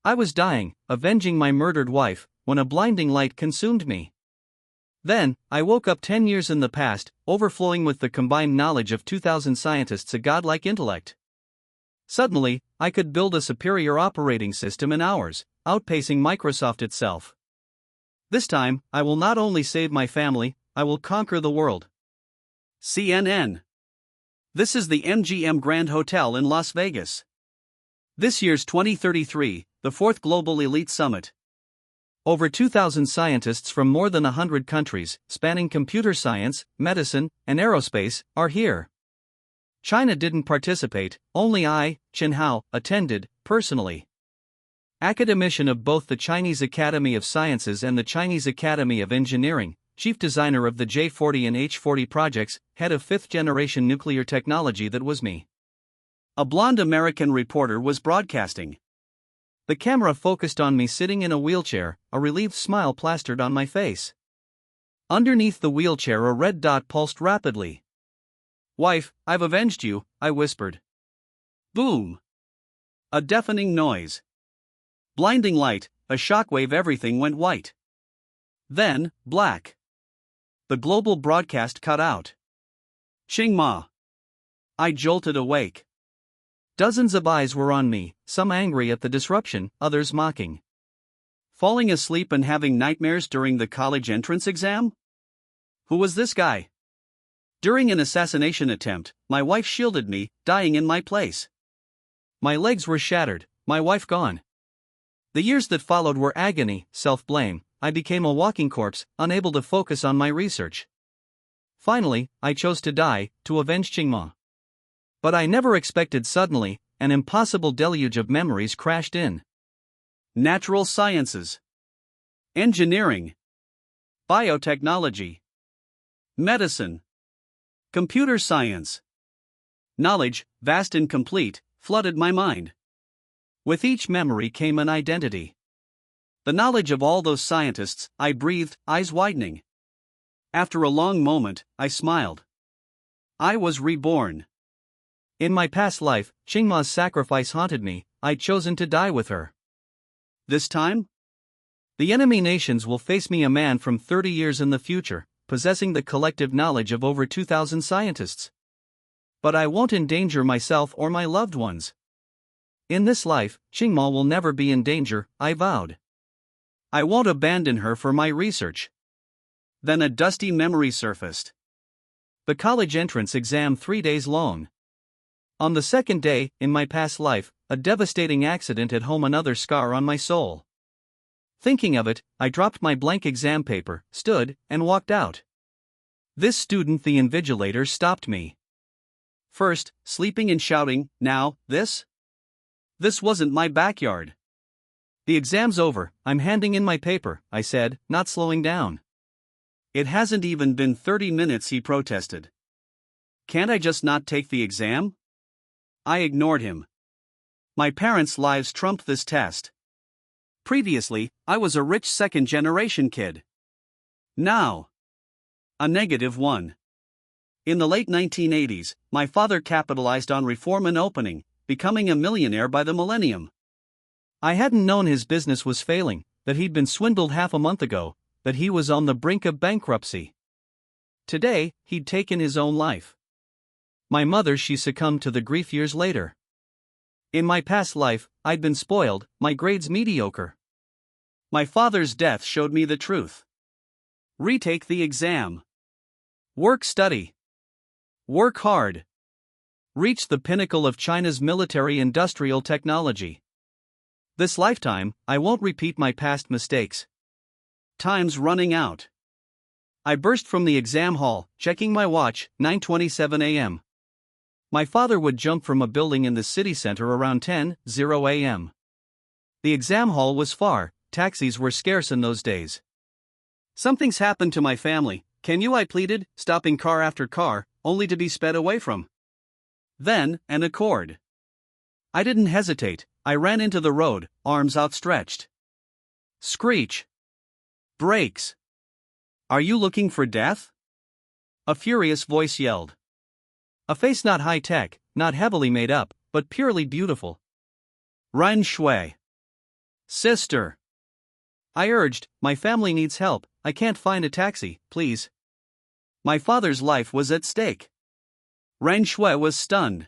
I was dying, avenging my murdered wife, when a blinding light consumed me. Then, I woke up 10 years in the past, overflowing with the combined knowledge of 2,000 scientists, a godlike intellect. Suddenly, I could build a superior operating system in hours, outpacing Microsoft itself. This time, I will not only save my family, I will conquer the world. CNN. This is the MGM Grand Hotel in Las Vegas. This year's 2033, the 4th Global Elite Summit. Over 2,000 scientists from more than 100 countries, spanning computer science, medicine, and aerospace, are here. China didn't participate, only I, Chen Hao, attended, personally. Academician of both the Chinese Academy of Sciences and the Chinese Academy of Engineering, chief designer of the J40 and H40 projects, head of 5th-generation nuclear technology, that was me. A blonde American reporter was broadcasting. The camera focused on me sitting in a wheelchair, a relieved smile plastered on my face. Underneath the wheelchair a red dot pulsed rapidly. "Wife, I've avenged you," I whispered. Boom! A deafening noise. Blinding light, a shockwave, everything went white. Then, black. The global broadcast cut out. Qingma. I jolted awake. Dozens of eyes were on me, some angry at the disruption, others mocking. Falling asleep and having nightmares during the college entrance exam? Who was this guy? During an assassination attempt, my wife shielded me, dying in my place. My legs were shattered, my wife gone. The years that followed were agony, self-blame. I became a walking corpse, unable to focus on my research. Finally, I chose to die, to avenge Qingma. But I never expected suddenly, an impossible deluge of memories crashed in. Natural sciences. Engineering. Biotechnology. Medicine. Computer science. Knowledge, vast and complete, flooded my mind. With each memory came an identity. The knowledge of all those scientists, I breathed, eyes widening. After a long moment, I smiled. I was reborn. In my past life, Qingma's sacrifice haunted me. I'd chosen to die with her. This time? The enemy nations will face me, a man from 30 years in the future, possessing the collective knowledge of over 2,000 scientists. But I won't endanger myself or my loved ones. In this life, Qingma will never be in danger, I vowed. I won't abandon her for my research. Then a dusty memory surfaced. The college entrance exam, 3 days long. On the second day, in my past life, a devastating accident at home, another scar on my soul. Thinking of it, I dropped my blank exam paper, stood, and walked out. This student, the invigilator, stopped me. First, sleeping and shouting, now, this? This wasn't my backyard. The exam's over, I'm handing in my paper, I said, not slowing down. It hasn't even been 30 minutes, he protested. Can't I just not take the exam? I ignored him. My parents' lives trumped this test. Previously, I was a rich second-generation kid. Now, a -1. In the late 1980s, my father capitalized on reform and opening, becoming a millionaire by the millennium. I hadn't known his business was failing, that he'd been swindled half a month ago, that he was on the brink of bankruptcy. Today, he'd taken his own life. My mother, she succumbed to the grief years later. In my past life, I'd been spoiled, my grades mediocre. My father's death showed me the truth. Retake the exam. Work, study. Work hard. Reach the pinnacle of China's military-industrial technology. This lifetime, I won't repeat my past mistakes. Time's running out. I burst from the exam hall, checking my watch, 9:27 a.m. My father would jump from a building in the city center around 10:00 a.m. The exam hall was far, taxis were scarce in those days. Something's happened to my family, can you? I pleaded, stopping car after car, only to be sped away from. Then, an accord. I didn't hesitate, I ran into the road, arms outstretched. Screech. Brakes. Are you looking for death? A furious voice yelled. A face not high-tech, not heavily made up, but purely beautiful. Ren Shui. Sister, I urged, my family needs help, I can't find a taxi, please. My father's life was at stake. Ren Shui was stunned.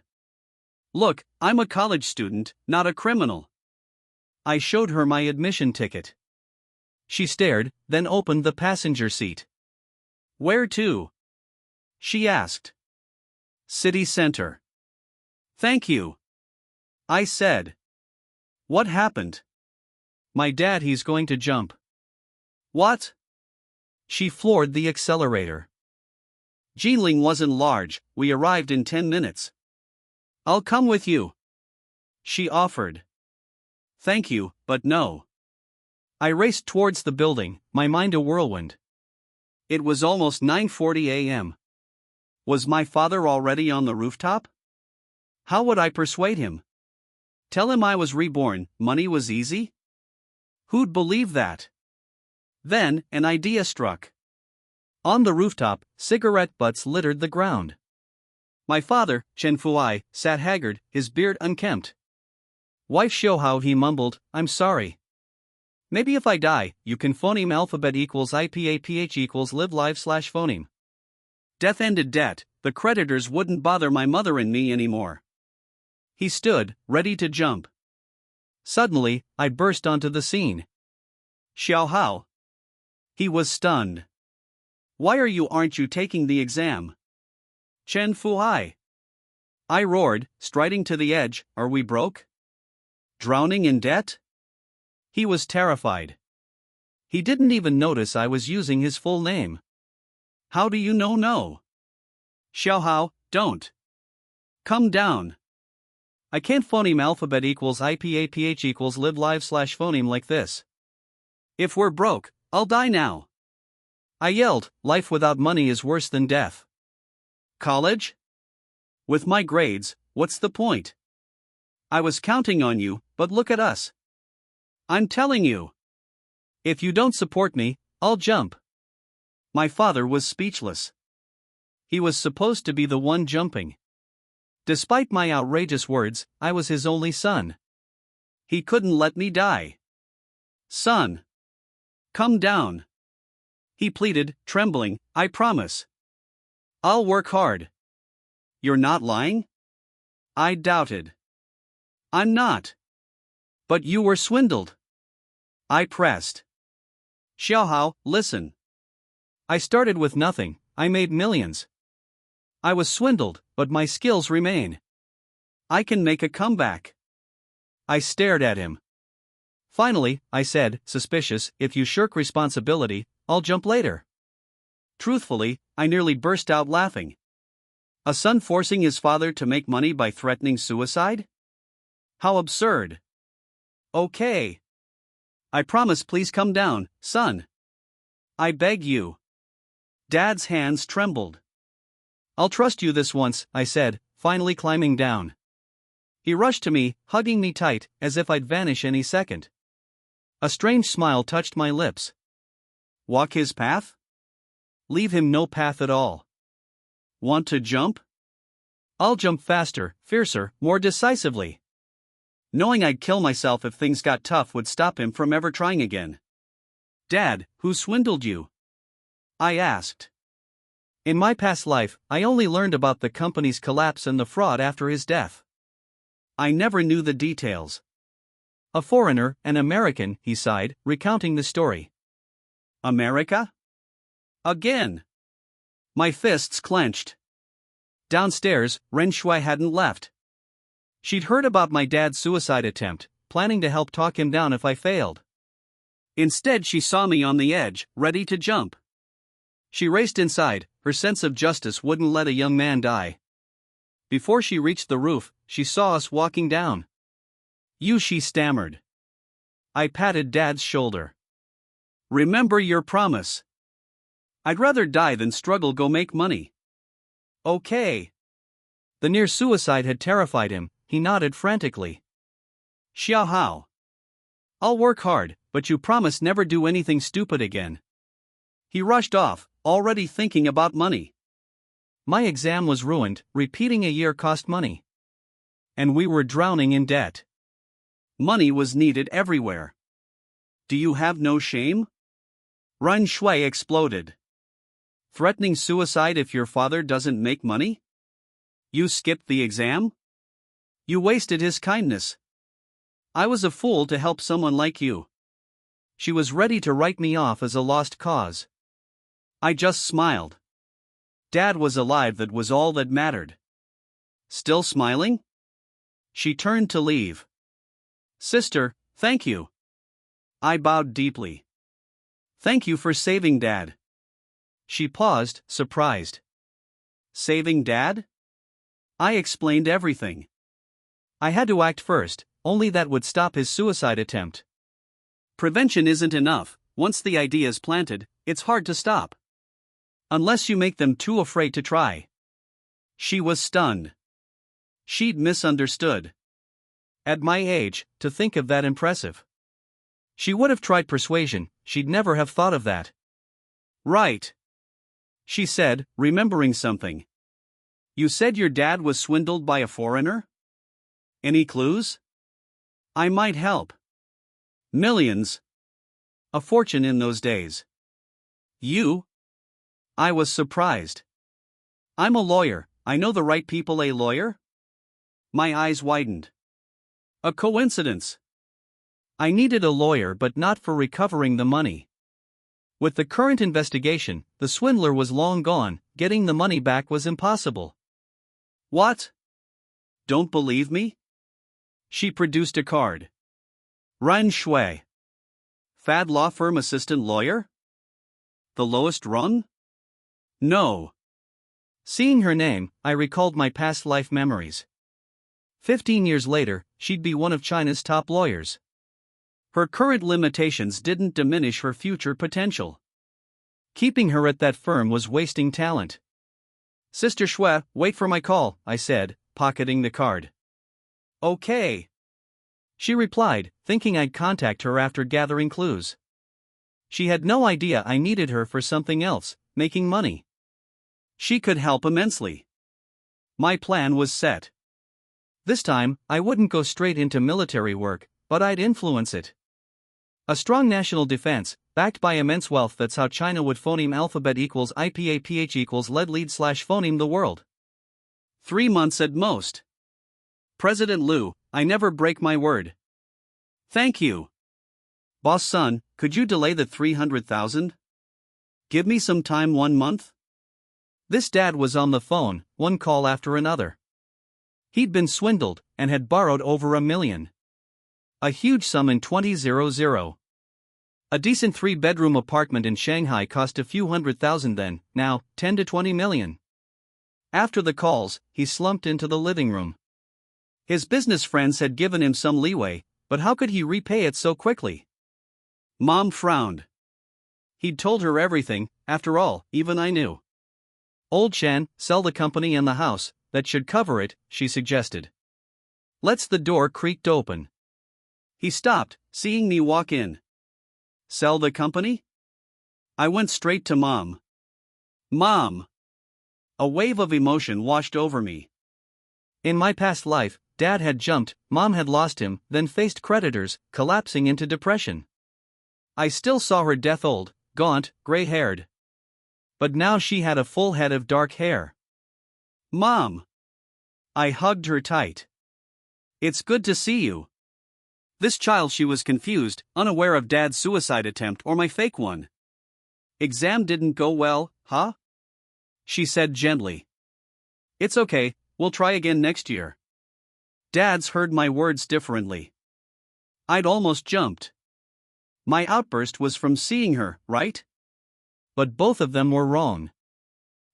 Look, I'm a college student, not a criminal. I showed her my admission ticket. She stared, then opened the passenger seat. Where to? She asked. City center. Thank you. I said. What happened? My dad, he's going to jump. What? She floored the accelerator. Jiling wasn't large, we arrived in 10 minutes. I'll come with you. She offered. Thank you, but no. I raced towards the building, my mind a whirlwind. It was almost 9:40 a.m. Was my father already on the rooftop? How would I persuade him? Tell him I was reborn, money was easy? Who'd believe that? Then, an idea struck. On the rooftop, cigarette butts littered the ground. My father, Chen Fuai, sat haggard, his beard unkempt. Wife Xiaohao, he mumbled, I'm sorry. Maybe if I die, you can phoneme alphabet equals IPAPH equals live live slash phoneme. Death ended debt, the creditors wouldn't bother my mother and me anymore. He stood, ready to jump. Suddenly, I burst onto the scene. Xiaohao. He was stunned. Why aren't you taking the exam? Chen Fuhai. I roared, striding to the edge, are we broke? Drowning in debt? He was terrified. He didn't even notice I was using his full name. How do you know no? Xiaohao, don't. Come down. I can't phoneme alphabet equals IPAPH equals live live slash phoneme like this. If we're broke, I'll die now. I yelled, life without money is worse than death. College? With my grades, what's the point? I was counting on you, but look at us. I'm telling you. If you don't support me, I'll jump. My father was speechless. He was supposed to be the one jumping. Despite my outrageous words, I was his only son. He couldn't let me die. Son. Come down. He pleaded, trembling, I promise. I'll work hard. You're not lying? I doubted. I'm not. But you were swindled. I pressed. Xiaohao, listen. I started with nothing, I made millions. I was swindled, but my skills remain. I can make a comeback. I stared at him. Finally, I said, suspicious, if you shirk responsibility, I'll jump later. Truthfully, I nearly burst out laughing. A son forcing his father to make money by threatening suicide? How absurd. Okay. I promise, please come down, son. I beg you. Dad's hands trembled. I'll trust you this once, I said, finally climbing down. He rushed to me, hugging me tight, as if I'd vanish any second. A strange smile touched my lips. Walk his path? Leave him no path at all. Want to jump? I'll jump faster, fiercer, more decisively. Knowing I'd kill myself if things got tough would stop him from ever trying again. Dad, who swindled you? I asked. In my past life, I only learned about the company's collapse and the fraud after his death. I never knew the details. A foreigner, an American, he sighed, recounting the story. America? Again. My fists clenched. Downstairs, Ren Shui hadn't left. She'd heard about my dad's suicide attempt, planning to help talk him down if I failed. Instead, she saw me on the edge, ready to jump. She raced inside, her sense of justice wouldn't let a young man die. Before she reached the roof, she saw us walking down. You, she stammered. I patted Dad's shoulder. Remember your promise. I'd rather die than struggle go make money. Okay. The near suicide had terrified him, he nodded frantically. Xiaohao. I'll work hard, but you promise never do anything stupid again. He rushed off, already thinking about money. My exam was ruined, repeating a year cost money. And we were drowning in debt. Money was needed everywhere. Do you have no shame? Ren Shui exploded. Threatening suicide if your father doesn't make money? You skipped the exam? You wasted his kindness. I was a fool to help someone like you. She was ready to write me off as a lost cause. I just smiled. Dad was alive, that was all that mattered. Still smiling? She turned to leave. Sister, thank you. I bowed deeply. Thank you for saving Dad. She paused, surprised. Saving Dad? I explained everything. I had to act first, only that would stop his suicide attempt. Prevention isn't enough. Once the idea is planted, it's hard to stop. Unless you make them too afraid to try. She was stunned. She'd misunderstood. At my age, to think of that impressive. She would have tried persuasion, she'd never have thought of that. Right. She said, remembering something. You said your dad was swindled by a foreigner? Any clues? I might help. Millions. A fortune in those days. You? I was surprised. I'm a lawyer, I know the right people. A lawyer? My eyes widened. A coincidence. I needed a lawyer, but not for recovering the money. With the current investigation, the swindler was long gone, getting the money back was impossible. What? Don't believe me? She produced a card. Ren Shui. Fad law firm assistant lawyer? The lowest rung? No. Seeing her name, I recalled my past life memories. 15 years later, she'd be one of China's top lawyers. Her current limitations didn't diminish her future potential. Keeping her at that firm was wasting talent. Sister Shui, wait for my call, I said, pocketing the card. Okay. She replied, thinking I'd contact her after gathering clues. She had no idea I needed her for something else, making money. She could help immensely. My plan was set. This time, I wouldn't go straight into military work, but I'd influence it. A strong national defense, backed by immense wealth, that's how China would phoneme alphabet equals IPAPH equals lead slash phoneme the world. 3 months at most. President Liu, I never break my word. Thank you. Boss son, could you delay the 300,000? Give me some time, 1 month? This dad was on the phone, one call after another. He'd been swindled, and had borrowed over $1 million. A huge sum in 2000. A decent 3-bedroom apartment in Shanghai cost a few $100,000 then, now, 10 to 20 million. After the calls, he slumped into the living room. His business friends had given him some leeway, but how could he repay it so quickly? Mom frowned. He'd told her everything, after all, even I knew. Old Shan, sell the company and the house, that should cover it, she suggested. The door creaked open. He stopped, seeing me walk in. Sell the company? I went straight to Mom. Mom! A wave of emotion washed over me. In my past life, Dad had jumped, Mom had lost him, then faced creditors, collapsing into depression. I still saw her death-old, gaunt, gray-haired. But now she had a full head of dark hair. Mom! I hugged her tight. It's good to see you. This child, she was confused, unaware of Dad's suicide attempt or my fake one. Exam didn't go well, huh? She said gently. It's okay, we'll try again next year. Dad's heard my words differently. I'd almost jumped. My outburst was from seeing her, right? But both of them were wrong.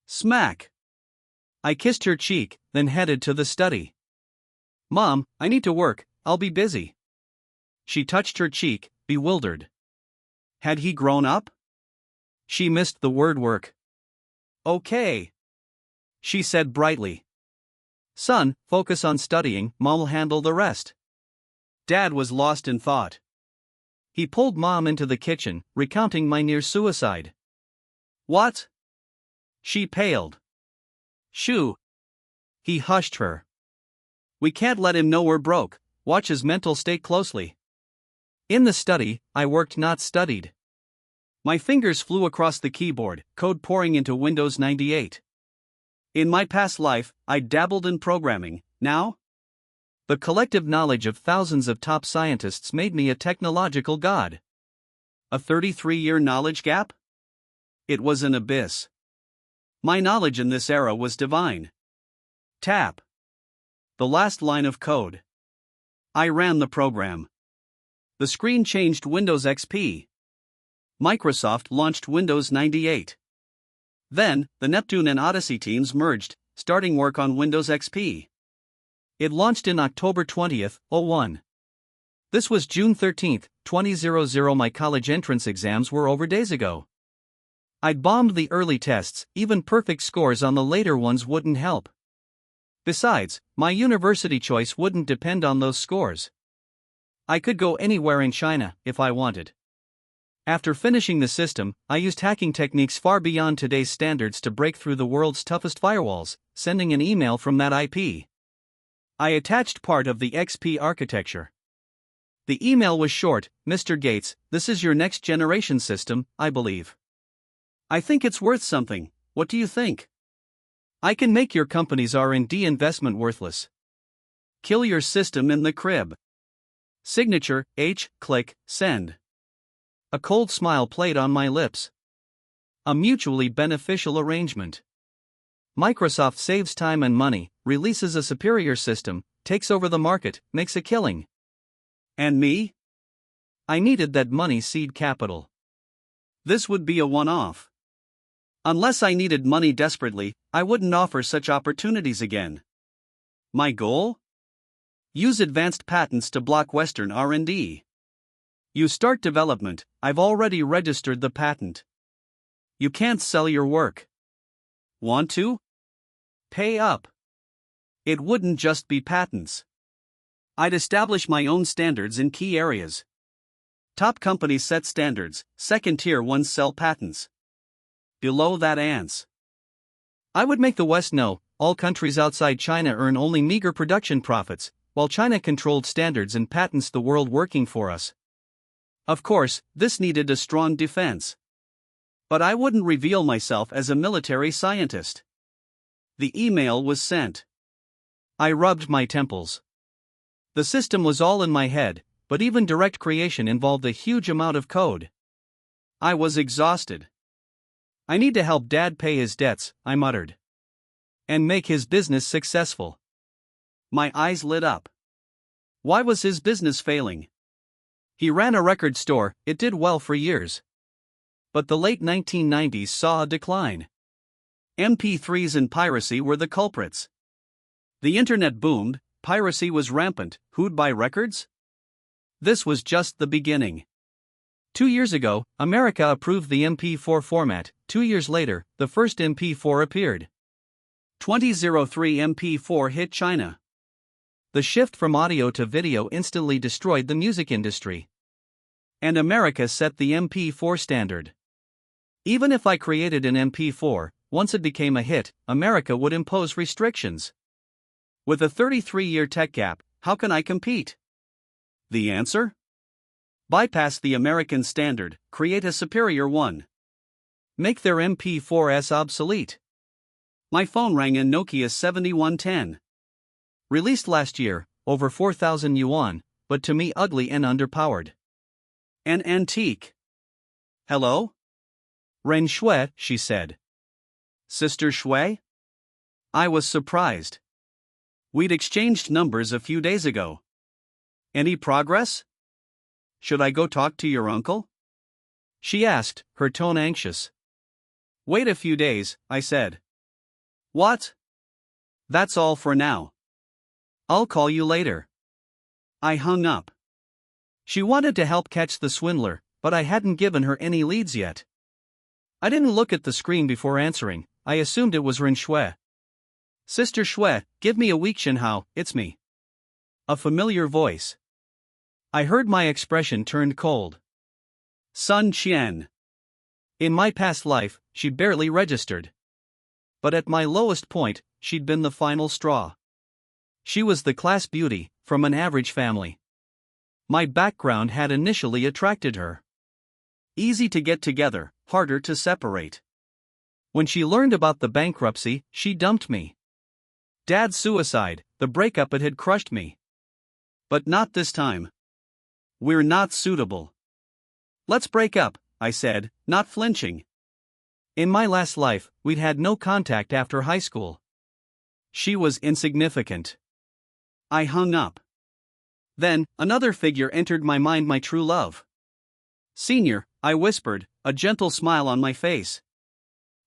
Smack. I kissed her cheek, then headed to the study. Mom, I need to work, I'll be busy. She touched her cheek, bewildered. Had he grown up? She missed the word work. Okay. She said brightly. Son, focus on studying, Mom'll handle the rest. Dad was lost in thought. He pulled Mom into the kitchen, recounting my near suicide. What? She paled. Shoo. He hushed her. We can't let him know we're broke, watch his mental state closely. In the study, I worked not studied. My fingers flew across the keyboard, code pouring into Windows 98. In my past life, I dabbled in programming. Now, the collective knowledge of thousands of top scientists made me a technological god. A 33-year knowledge gap? It was an abyss. My knowledge in this era was divine. Tap. The last line of code. I ran the program. The screen changed Windows XP. Microsoft launched Windows 98. Then, the Neptune and Odyssey teams merged, starting work on Windows XP. It launched in October 20, 01. This was June 13, 2000. My college entrance exams were over days ago. I'd bombed the early tests, even perfect scores on the later ones wouldn't help. Besides, my university choice wouldn't depend on those scores. I could go anywhere in China, if I wanted. After finishing the system, I used hacking techniques far beyond today's standards to break through the world's toughest firewalls, sending an email from that IP. I attached part of the XP architecture. The email was short: Mr. Gates, this is your next generation system, I believe. I think it's worth something. What do you think? I can make your company's R&D investment worthless. Kill your system in the crib. Signature, H, click, send. A cold smile played on my lips. A mutually beneficial arrangement. Microsoft saves time and money, releases a superior system, takes over the market, makes a killing. And me? I needed that money seed capital. This would be a one-off. Unless I needed money desperately, I wouldn't offer such opportunities again. My goal? Use advanced patents to block Western R&D. You start development, I've already registered the patent. You can't sell your work. Want to? Pay up. It wouldn't just be patents. I'd establish my own standards in key areas. Top companies set standards, second-tier ones sell patents. Below that ants. I would make the West know, all countries outside China earn only meager production profits, while China controlled standards and patents the world working for us. Of course, this needed a strong defense. But I wouldn't reveal myself as a military scientist. The email was sent. I rubbed my temples. The system was all in my head, but even direct creation involved a huge amount of code. I was exhausted. I need to help Dad pay his debts, I muttered. And make his business successful. My eyes lit up. Why was his business failing? He ran a record store, it did well for years. But the late 1990s saw a decline. MP3s and piracy were the culprits. The internet boomed, piracy was rampant, who'd buy records? This was just the beginning. 2 years ago, America approved the MP4 format. 2 years later, the first MP4 appeared. 2003 MP4 hit China. The shift from audio to video instantly destroyed the music industry. And America set the MP4 standard. Even if I created an MP4, once it became a hit, America would impose restrictions. With a 33-year tech gap, how can I compete? The answer? Bypass the American standard, create a superior one. Make their MP4s obsolete. My phone rang in Nokia 7110. Released last year, over 4,000 yuan, but to me ugly and underpowered. An antique. Hello? Ren Shui, she said. Sister Shui? I was surprised. We'd exchanged numbers a few days ago. Any progress? Should I go talk to your uncle? She asked, her tone anxious. Wait a few days, I said. What? That's all for now. I'll call you later. I hung up. She wanted to help catch the swindler, but I hadn't given her any leads yet. I didn't look at the screen before answering, I assumed it was Ren Shui. Sister Shui, give me a week Shenhao, it's me. A familiar voice. I heard my expression turned cold. Sun Qian. In my past life, she barely registered. But at my lowest point, she'd been the final straw. She was the class beauty, from an average family. My background had initially attracted her. Easy to get together, harder to separate. When she learned about the bankruptcy, she dumped me. Dad's suicide, the breakup, it had crushed me. But not this time. We're not suitable. Let's break up, I said, not flinching. In my last life, we'd had no contact after high school. She was insignificant. I hung up. Then, another figure entered my mind, my true love. Senior, I whispered, a gentle smile on my face.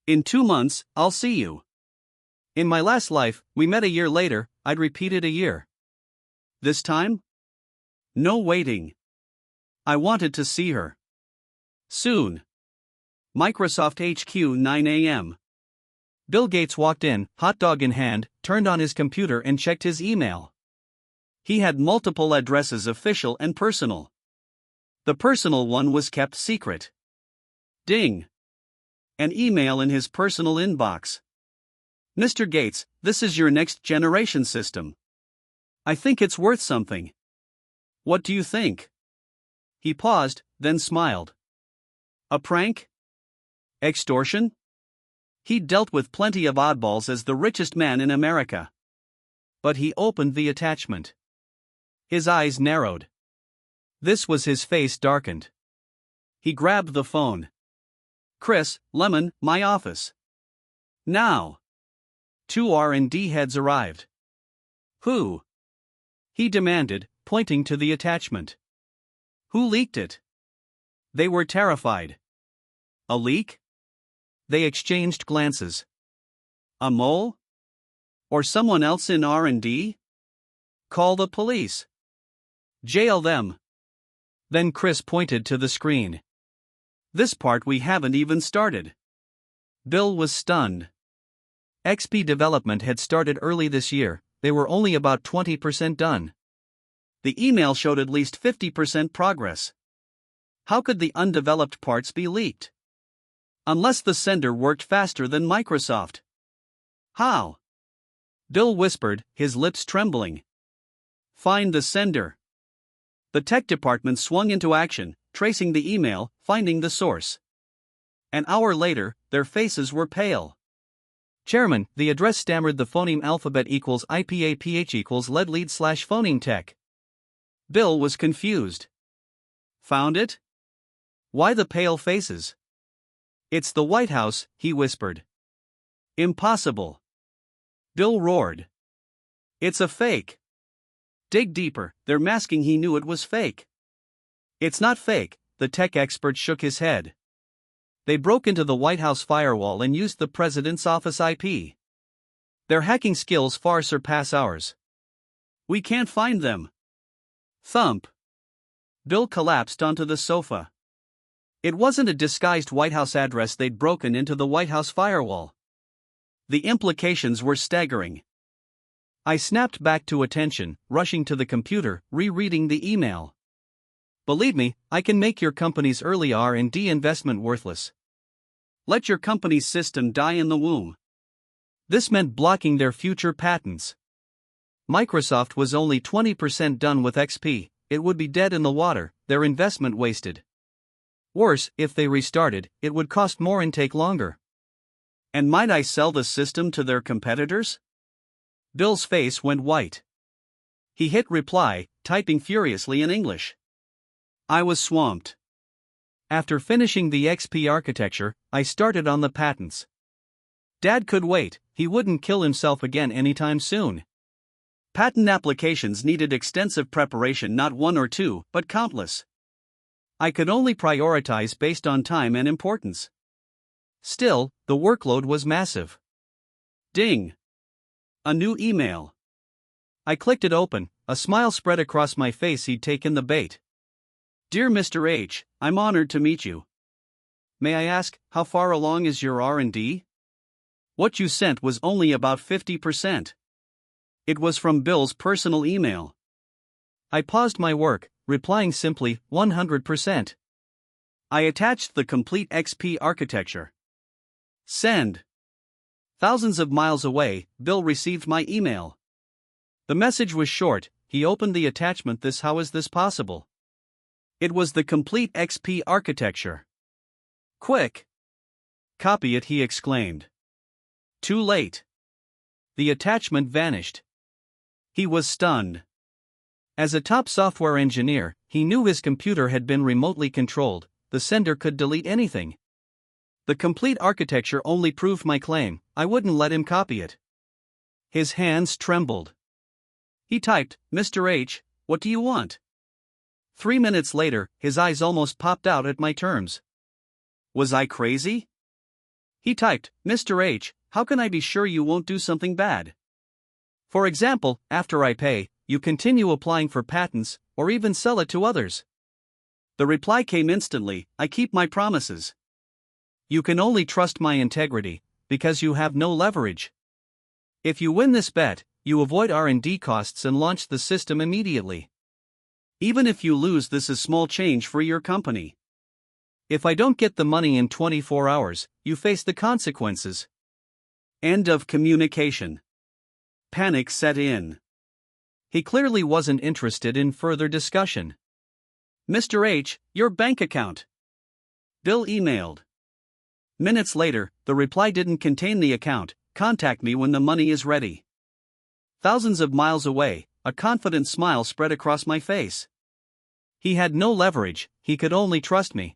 In 2 months, I'll see you. In my last life, we met a year later, I'd repeated a year. This time? No waiting. I wanted to see her. Soon. Microsoft HQ, 9 a.m. Bill Gates walked in, hot dog in hand, turned on his computer and checked his email. He had multiple addresses, official and personal. The personal one was kept secret. Ding. An email in his personal inbox. Mr. Gates, this is your next generation system. I think it's worth something. What do you think? He paused, then smiled. A prank? Extortion? He'd dealt with plenty of oddballs as the richest man in America. But he opened the attachment. His eyes narrowed. This was his face darkened. He grabbed the phone. Chris, Lemon, my office. Now. 2 R&D heads arrived. Who? He demanded, pointing to the attachment. Who leaked it? They were terrified. A leak? They exchanged glances. A mole? Or someone else in R&D? Call the police. Jail them. Then Chris pointed to the screen. This part we haven't even started. Bill was stunned. XP development had started early this year, they were only about 20% done. The email showed at least 50% progress. How could the undeveloped parts be leaked? Unless the sender worked faster than Microsoft. How? Bill whispered, his lips trembling. Find the sender. The tech department swung into action, tracing the email, finding the source. An hour later, their faces were pale. Chairman, the address stammered the phoneme alphabet equals IPAPH equals lead/phoneme tech. Bill was confused. Found it? Why the pale faces? It's the White House, he whispered. Impossible. Bill roared. It's a fake. Dig deeper, they're masking. He knew it was fake. It's not fake, the tech expert shook his head. They broke into the White House firewall and used the president's office IP. Their hacking skills far surpass ours. We can't find them. Thump. Bill collapsed onto the sofa. It wasn't a disguised White House address. They'd broken into the White House firewall. The implications were staggering. I snapped back to attention, rushing to the computer, rereading the email. Believe me, I can make your company's early R&D investment worthless. Let your company's system die in the womb. This meant blocking their future patents. Microsoft was only 20% done with XP, it would be dead in the water, their investment wasted. Worse, if they restarted, it would cost more and take longer. And might I sell the system to their competitors? Bill's face went white. He hit reply, typing furiously in English. I was swamped. After finishing the XP architecture, I started on the patents. Dad could wait, he wouldn't kill himself again anytime soon. Patent applications needed extensive preparation, not 1 or 2, but countless. I could only prioritize based on time and importance. Still, the workload was massive. Ding. A new email. I clicked it open, a smile spread across my face. He'd taken the bait. Dear Mr. H, I'm honored to meet you. May I ask, how far along is your R&D? What you sent was only about 50%. It was from Bill's personal email. I paused my work, replying simply, 100%. I attached the complete XP architecture. Send. Thousands of miles away, Bill received my email. The message was short. He opened the attachment. How is this possible? It was the complete XP architecture. Quick! Copy it, he exclaimed. Too late. The attachment vanished. He was stunned. As a top software engineer, he knew his computer had been remotely controlled. The sender could delete anything. The complete architecture only proved my claim. I wouldn't let him copy it. His hands trembled. He typed, "Mr. H, what do you want?" 3 minutes later, his eyes almost popped out at my terms. Was I crazy? He typed, "Mr. H, how can I be sure you won't do something bad? For example, after I pay, you continue applying for patents, or even sell it to others." The reply came instantly, "I keep my promises. You can only trust my integrity, because you have no leverage. If you win this bet, you avoid R&D costs and launch the system immediately. Even if you lose, this is small change for your company. If I don't get the money in 24 hours, you face the consequences." End of communication. Panic set in. He clearly wasn't interested in further discussion. "Mr. H, your bank account." Bill emailed. Minutes later, the reply didn't contain the account. "Contact me when the money is ready." Thousands of miles away, a confident smile spread across my face. He had no leverage, he could only trust me.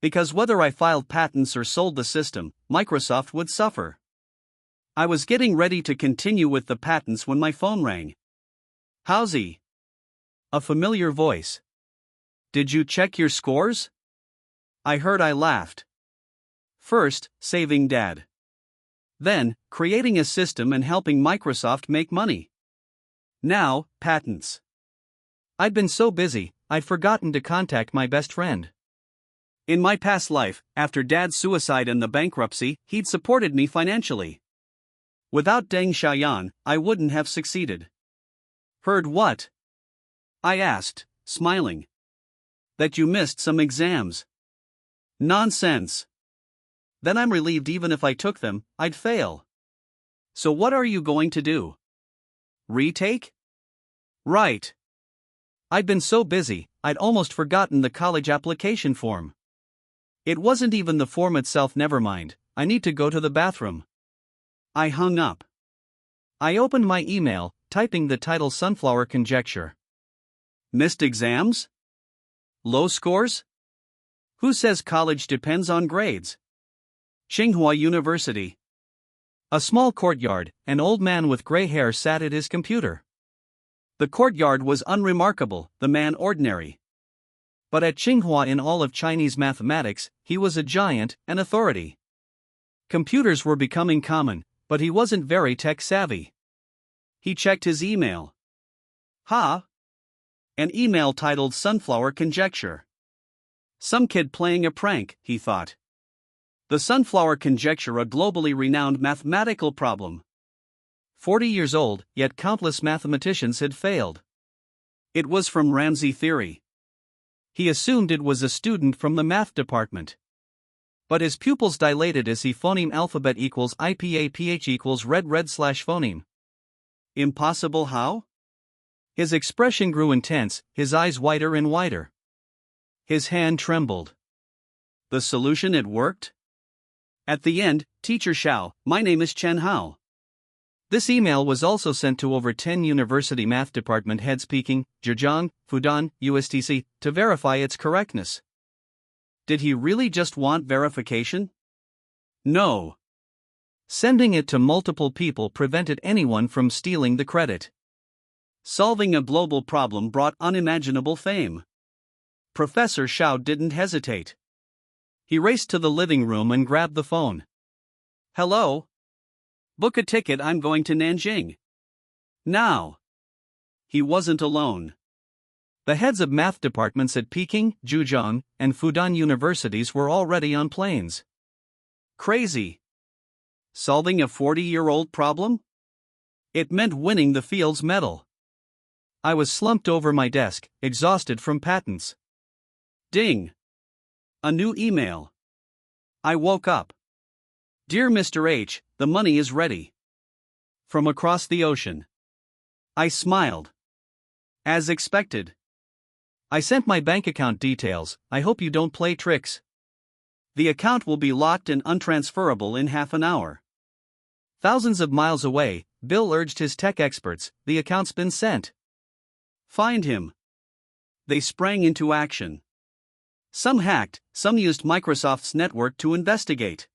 Because whether I filed patents or sold the system, Microsoft would suffer. I was getting ready to continue with the patents when my phone rang. "Howsy?" A familiar voice. "Did you check your scores?" I laughed. First, saving Dad. Then, creating a system and helping Microsoft make money. Now, patents. I'd been so busy, I'd forgotten to contact my best friend. In my past life, after Dad's suicide and the bankruptcy, he'd supported me financially. Without Deng Xiaoyan, I wouldn't have succeeded. "Heard what?" I asked, smiling. "That you missed some exams." "Nonsense. Then I'm relieved even if I took them, I'd fail. So what are you going to do? Retake?" "Right. I'd been so busy, I'd almost forgotten the college application form. It wasn't even the form itself, never mind, I need to go to the bathroom." I hung up. I opened my email, typing the title Sunflower Conjecture. Missed exams? Low scores? Who says college depends on grades? Tsinghua University. A small courtyard, an old man with gray hair sat at his computer. The courtyard was unremarkable, the man ordinary. But at Tsinghua, in all of Chinese mathematics, he was a giant, an authority. Computers were becoming common, but he wasn't very tech-savvy. He checked his email. An email titled Sunflower Conjecture. Some kid playing a prank, he thought. The Sunflower Conjecture, a globally renowned mathematical problem. 40 years old, yet countless mathematicians had failed. It was from Ramsey theory. He assumed it was a student from the math department. But his pupils dilated as he phoneme alphabet equals IPA PH equals red /phoneme. Impossible how? His expression grew intense, his eyes wider and wider. His hand trembled. The solution, it worked? At the end, "Teacher Xiao, my name is Chen Hao." This email was also sent to over 10 university math department heads Peking, Zhejiang, Fudan, USTC, to verify its correctness. Did he really just want verification? No. Sending it to multiple people prevented anyone from stealing the credit. Solving a global problem brought unimaginable fame. Professor Xiao didn't hesitate. He raced to the living room and grabbed the phone. "Hello? Book a ticket, I'm going to Nanjing. Now." He wasn't alone. The heads of math departments at Peking, Zhejiang, and Fudan universities were already on planes. Crazy. Solving a 40-year-old problem? It meant winning the Fields Medal. I was slumped over my desk, exhausted from patents. Ding. A new email. I woke up. "Dear Mr. H, the money is ready." From across the ocean. I smiled. As expected. I sent my bank account details, I hope you don't play tricks. The account will be locked and untransferable in half an hour. Thousands of miles away, Bill urged his tech experts, the account's been sent. Find him. They sprang into action. Some hacked, some used Microsoft's network to investigate.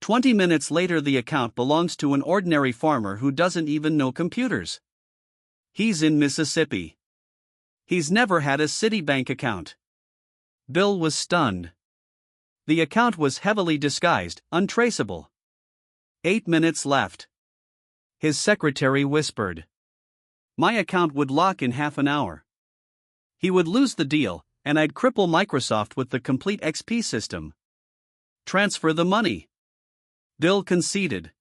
20 minutes later, the account belongs to an ordinary farmer who doesn't even know computers. He's in Mississippi. He's never had a Citibank account. Bill was stunned. The account was heavily disguised, untraceable. 8 minutes left. His secretary whispered. My account would lock in half an hour. He would lose the deal, and I'd cripple Microsoft with the complete XP system. Transfer the money. Bill conceded.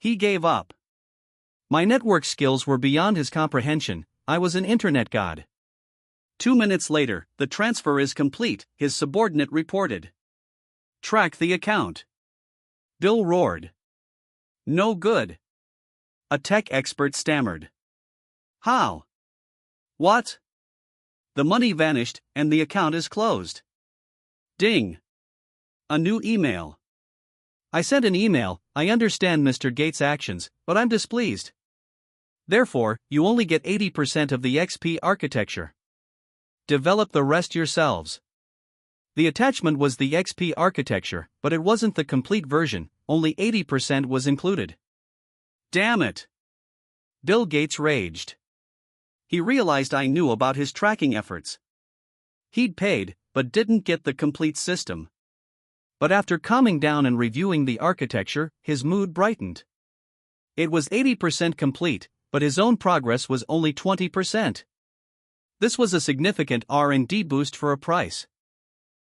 He gave up. My network skills were beyond his comprehension, I was an internet god. 2 minutes later, the transfer is complete, his subordinate reported. Track the account. Bill roared. No good. A tech expert stammered. How? What? The money vanished, and the account is closed. Ding. A new email. I sent an email, I understand Mr. Gates' actions, but I'm displeased. Therefore, you only get 80% of the XP architecture. Develop the rest yourselves. The attachment was the XP architecture, but it wasn't the complete version, only 80% was included. Damn it! Bill Gates raged. He realized I knew about his tracking efforts. He'd paid, but didn't get the complete system. But after calming down and reviewing the architecture, his mood brightened. It was 80% complete, but his own progress was only 20%. This was a significant R&D boost for a price.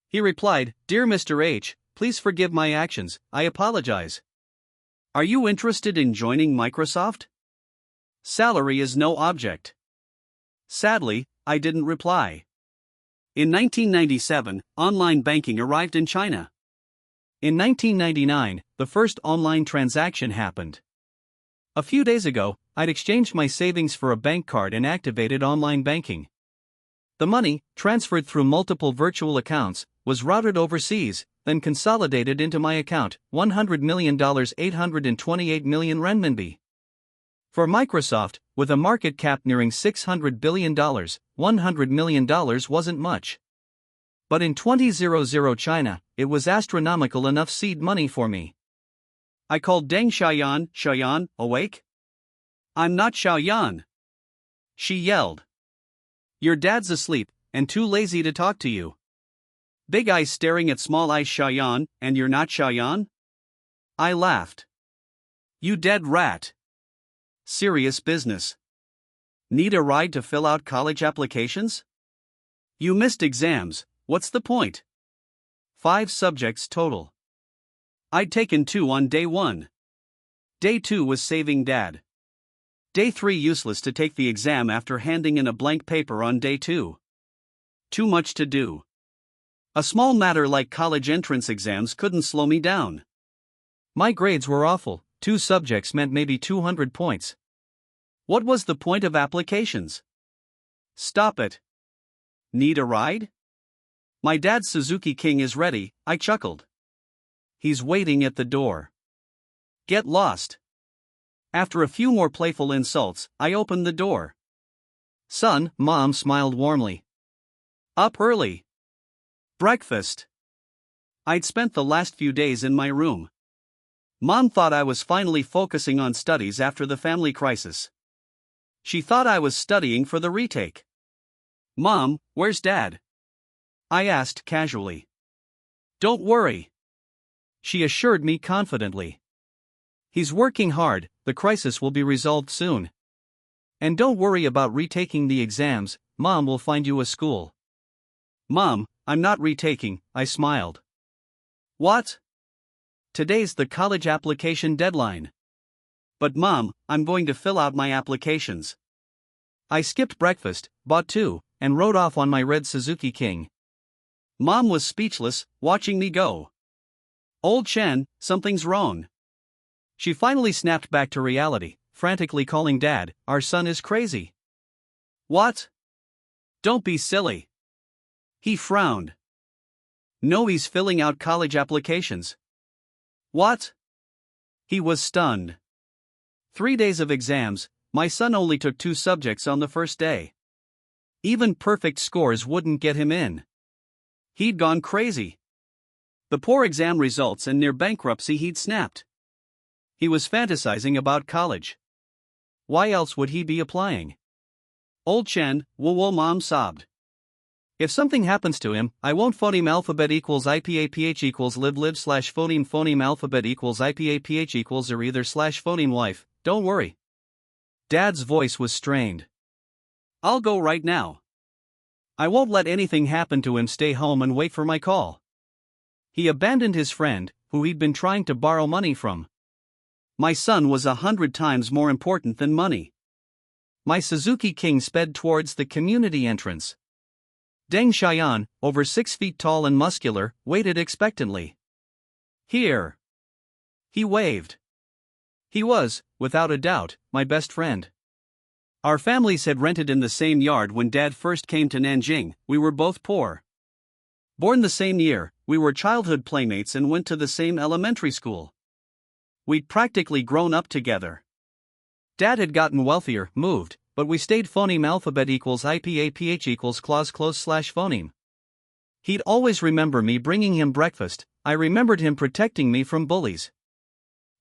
He replied, Dear Mr. H, please forgive my actions, I apologize. Are you interested in joining Microsoft? Salary is no object. Sadly, I didn't reply. In 1997, online banking arrived in China. In 1999, the first online transaction happened. A few days ago, I'd exchanged my savings for a bank card and activated online banking. The money, transferred through multiple virtual accounts, was routed overseas, then consolidated into my account, $100 million 828 million renminbi. For Microsoft, with a market cap nearing $600 billion, $100 million wasn't much. But in 2000 China, it was astronomical enough seed money for me. I called Deng Xiaoyan, awake? I'm not Xiaoyan. She yelled. Your dad's asleep, and too lazy to talk to you. Big eyes staring at small eyes Xiaoyan, and you're not Xiaoyan? I laughed. You dead rat. Serious business. Need a ride to fill out college applications? You missed exams, what's the point? 5 subjects total. I'd taken 2 on day 1. Day 2 was saving dad. Day 3 useless to take the exam after handing in a blank paper on day 2. Too much to do. A small matter like college entrance exams couldn't slow me down. My grades were awful, 2 subjects meant maybe 200 points. What was the point of applications? Stop it. Need a ride? My dad's Suzuki King is ready, I chuckled. He's waiting at the door. Get lost. After a few more playful insults, I opened the door. Son, Mom smiled warmly. Up early. Breakfast. I'd spent the last few days in my room. Mom thought I was finally focusing on studies after the family crisis. She thought I was studying for the retake. Mom, where's Dad? I asked casually. Don't worry. She assured me confidently. He's working hard, the crisis will be resolved soon. And don't worry about retaking the exams, Mom will find you a school. Mom, I'm not retaking, I smiled. What? Today's the college application deadline. But Mom, I'm going to fill out my applications. I skipped breakfast, bought 2, and rode off on my red Suzuki King. Mom was speechless, watching me go. Old Chen, something's wrong. She finally snapped back to reality, frantically calling Dad, our son is crazy. What? Don't be silly. He frowned. No, he's filling out college applications. What? He was stunned. 3 days of exams, my son only took 2 subjects on the first day. Even perfect scores wouldn't get him in. He'd gone crazy. The poor exam results and near bankruptcy he'd snapped. He was fantasizing about college. Why else would he be applying? Old Chen, whoa, mom sobbed. If something happens to him, I won't phoneme alphabet equals IPAPH equals live slash phoneme alphabet equals IPAPH equals or either slash phoneme wife, don't worry. Dad's voice was strained. I'll go right now. I won't let anything happen to him. Stay home and wait for my call. He abandoned his friend, who he'd been trying to borrow money from. My son was 100 times more important than money. My Suzuki King sped towards the community entrance. Deng Xiaoyan, over 6 feet tall and muscular, waited expectantly. Here. He waved. He was, without a doubt, my best friend. Our families had rented in the same yard when Dad first came to Nanjing. We were both poor. Born the same year, we were childhood playmates and went to the same elementary school. We'd practically grown up together. Dad had gotten wealthier, moved, but we stayed phoneme alphabet equals IPAPH equals clause close slash phoneme. He'd always remember me bringing him breakfast. I remembered him protecting me from bullies.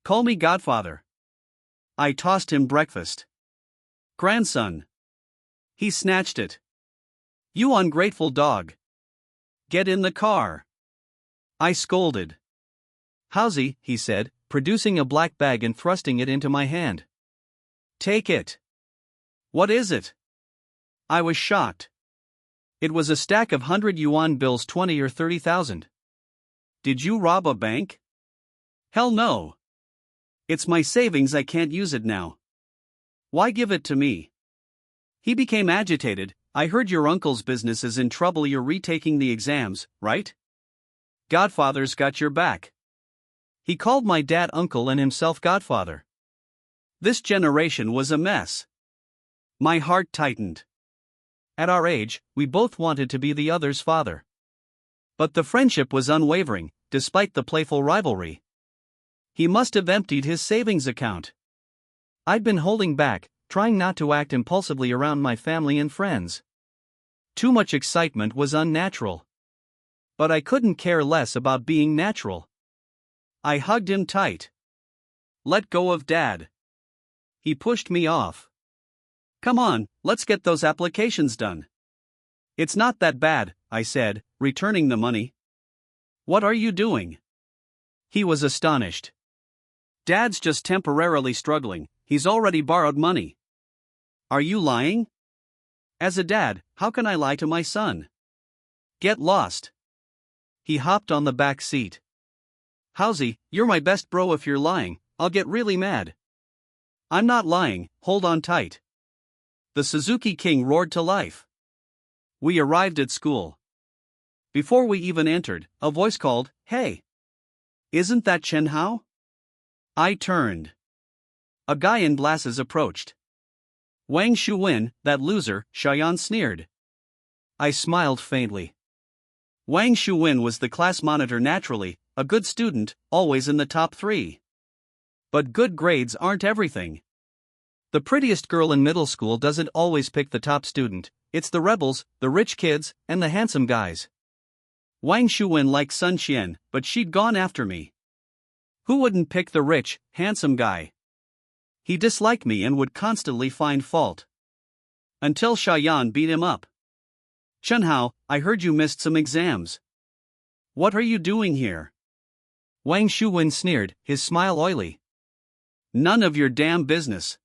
Call me Godfather. I tossed him breakfast. Grandson. He snatched it. You ungrateful dog. Get in the car. I scolded. Howsy, he said, producing a black bag and thrusting it into my hand. Take it. What is it? I was shocked. It was a stack of 100 yuan bills, 20 or 30,000. Did you rob a bank? Hell no. It's my savings, I can't use it now. Why give it to me? He became agitated. I heard your uncle's business is in trouble. You're retaking the exams, right? Godfather's got your back. He called my dad uncle and himself Godfather. This generation was a mess. My heart tightened. At our age, we both wanted to be the other's father. But the friendship was unwavering, despite the playful rivalry. He must have emptied his savings account. I'd been holding back, trying not to act impulsively around my family and friends. Too much excitement was unnatural. But I couldn't care less about being natural. I hugged him tight. Let go of Dad. He pushed me off. Come on, let's get those applications done. It's not that bad, I said, returning the money. What are you doing? He was astonished. Dad's just temporarily struggling, he's already borrowed money. Are you lying? As a dad, how can I lie to my son? Get lost. He hopped on the back seat. Howsy, you're my best bro. If you're lying, I'll get really mad. I'm not lying, hold on tight. The Suzuki King roared to life. We arrived at school. Before we even entered, a voice called, "Hey! Isn't that Chen Hao?" I turned. A guy in glasses approached. Wang Shuwen, that loser, Xiaoyan sneered. I smiled faintly. Wang Shuwen was the class monitor naturally, a good student, always in the top 3. But good grades aren't everything. The prettiest girl in middle school doesn't always pick the top student, it's the rebels, the rich kids, and the handsome guys. Wang Shuwen liked Sun Qian, but she'd gone after me. Who wouldn't pick the rich, handsome guy? He disliked me and would constantly find fault. Until Xiaoyan beat him up. Chen Hao, I heard you missed some exams. What are you doing here? Wang Shuwen sneered, his smile oily. None of your damn business.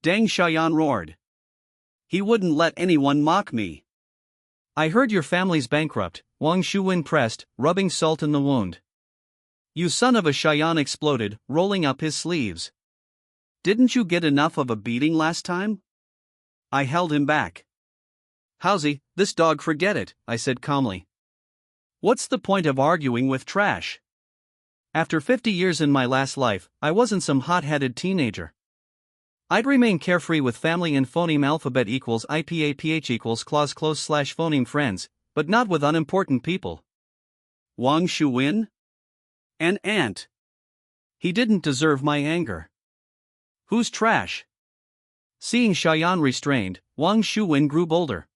Deng Xiaoyan roared. He wouldn't let anyone mock me. I heard your family's bankrupt, Wang Shuwen pressed, rubbing salt in the wound. You son of a, Xiaoyan exploded, rolling up his sleeves. Didn't you get enough of a beating last time? I held him back. Howsy, this dog, forget it, I said calmly. What's the point of arguing with trash? After 50 years in my last life, I wasn't some hot-headed teenager. I'd remain carefree with family and phoneme alphabet equals IPAPH equals clause close slash phoneme friends, but not with unimportant people. Wang Shuwen? An ant. He didn't deserve my anger. Who's trash? Seeing Xiaoyan restrained, Wang Shuwen grew bolder.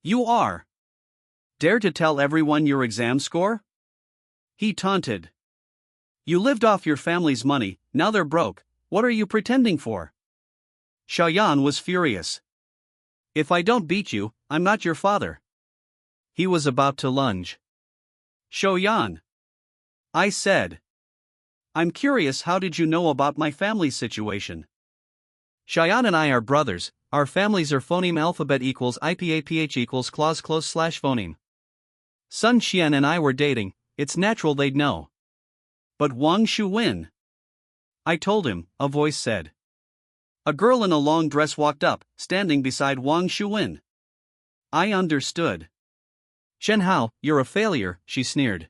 You are. Dare to tell everyone your exam score? He taunted. You lived off your family's money, now they're broke, what are you pretending for? Xiaoyan was furious. If I don't beat you, I'm not your father. He was about to lunge. Xiaoyan, I said. I'm curious, how did you know about my family's situation? Xiaoyan and I are brothers, our families are phoneme alphabet equals IPAPH equals clause close slash phoneme. Sun Qian and I were dating, it's natural they'd know. But Wang Shuwen? I told him, a voice said. A girl in a long dress walked up, standing beside Wang Shuwen. I understood. Chen Hao, you're a failure, she sneered.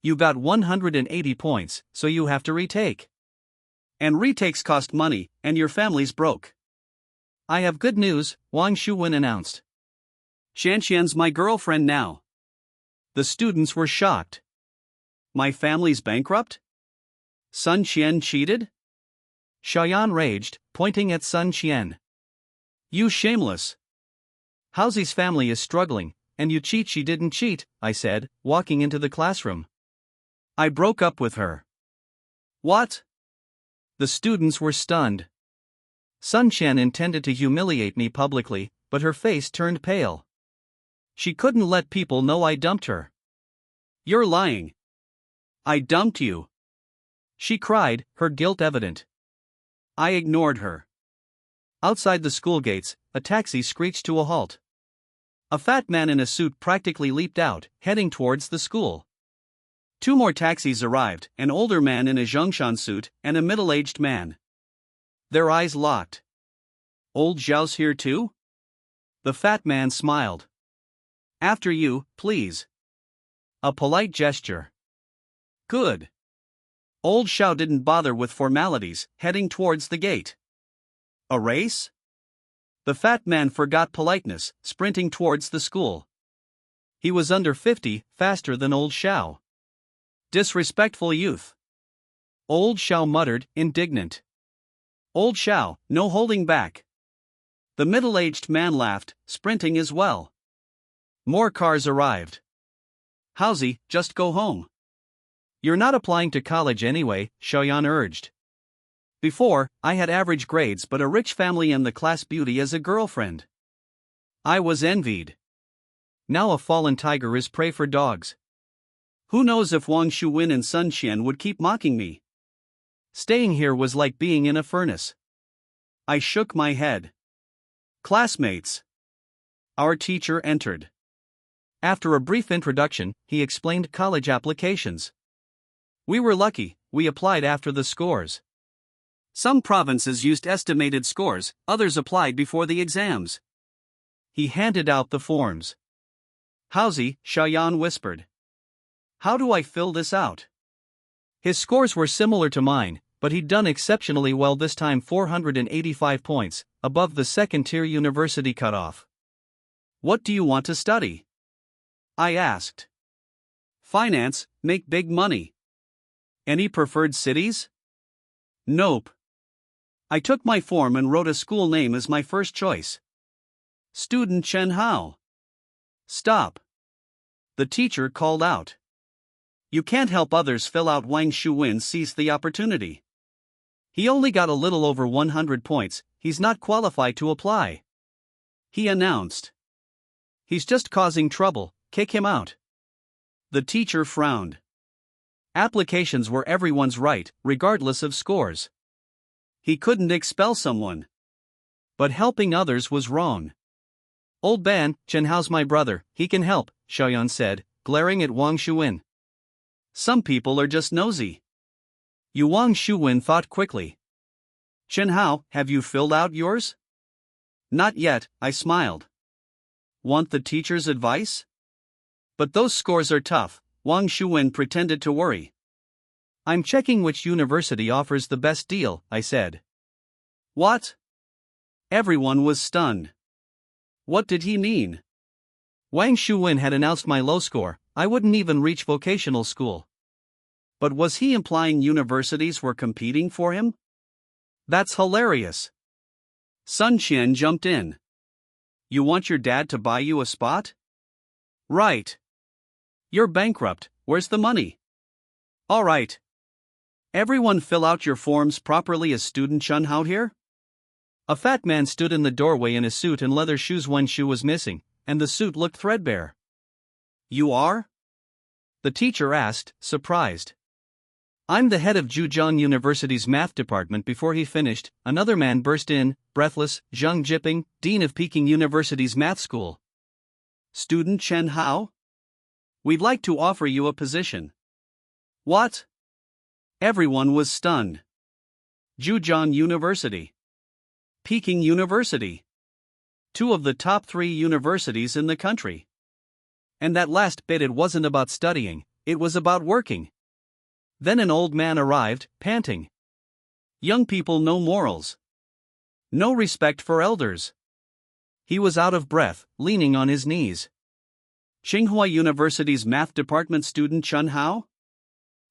You got 180 points, so you have to retake. And retakes cost money, and your family's broke. I have good news, Wang Shuwen announced. Shanxian's my girlfriend now. The students were shocked. My family's bankrupt? Sun Qian cheated? Xiaoyan raged, pointing at Sun Qian. You shameless. Haozi's family is struggling, and you cheat. She didn't cheat, I said, walking into the classroom. I broke up with her. What? The students were stunned. Sun Qian intended to humiliate me publicly, but her face turned pale. She couldn't let people know I dumped her. You're lying. I dumped you. She cried, her guilt evident. I ignored her. Outside the school gates, a taxi screeched to a halt. A fat man in a suit practically leaped out, heading towards the school. 2 more taxis arrived, an older man in a Zhongshan suit, and a middle-aged man. Their eyes locked. Old Zhao's here too? The fat man smiled. After you, please. A polite gesture. Good. Old Zhao didn't bother with formalities, heading towards the gate. A race? The fat man forgot politeness, sprinting towards the school. He was under 50, faster than Old Zhao. Disrespectful youth. Old Zhao muttered, indignant. Old Zhao, no holding back. The middle-aged man laughed, sprinting as well. More cars arrived. Haozi, just go home. You're not applying to college anyway, Xiaoyan urged. Before, I had average grades but a rich family and the class beauty as a girlfriend. I was envied. Now a fallen tiger is prey for dogs. Who knows if Wang Shuwen and Sun Qian would keep mocking me? Staying here was like being in a furnace. I shook my head. Classmates. Our teacher entered. After a brief introduction, he explained college applications. We were lucky, we applied after the scores. Some provinces used estimated scores, others applied before the exams. He handed out the forms. Haozi, Xiaoyan whispered. How do I fill this out? His scores were similar to mine, but he'd done exceptionally well this time, 485 points, above the second-tier university cutoff. What do you want to study? I asked. Finance, make big money. Any preferred cities? Nope. I took my form and wrote a school name as my first choice. Student Chen Hao. Stop. The teacher called out. You can't help others fill out. Wang Shuwen seized the opportunity. He only got a little over 100 points, he's not qualified to apply. He announced. He's just causing trouble, kick him out. The teacher frowned. Applications were everyone's right, regardless of scores. He couldn't expel someone. But helping others was wrong. Old Ban, Chen Hao's my brother, he can help, Xiaoyan said, glaring at Wang Shuwen. Some people are just nosy. Wang Shuwen thought quickly. Chen Hao, have you filled out yours? Not yet, I smiled. Want the teacher's advice? But those scores are tough, Wang Shuwen pretended to worry. I'm checking which university offers the best deal, I said. What? Everyone was stunned. What did he mean? Wang Shuwen had announced my low score, I wouldn't even reach vocational school. But was he implying universities were competing for him? That's hilarious. Sun Qian jumped in. You want your dad to buy you a spot? Right. You're bankrupt, where's the money? All right. Everyone fill out your forms properly. Is student Chun Hao here? A fat man stood in the doorway in a suit and leather shoes. One shoe was missing, and the suit looked threadbare. You are? The teacher asked, surprised. I'm the head of Zhejiang University's math department. Before he finished, another man burst in, breathless, Zhang Jiping, dean of Peking University's math school. Student Chen Hao? We'd like to offer you a position. What? Everyone was stunned. Zhejiang University. Peking University. Two of the top 3 universities in the country. And that last bit, it wasn't about studying, it was about working. Then an old man arrived, panting. Young people, no morals. No respect for elders. He was out of breath, leaning on his knees. Tsinghua University's math department student Chun Hao?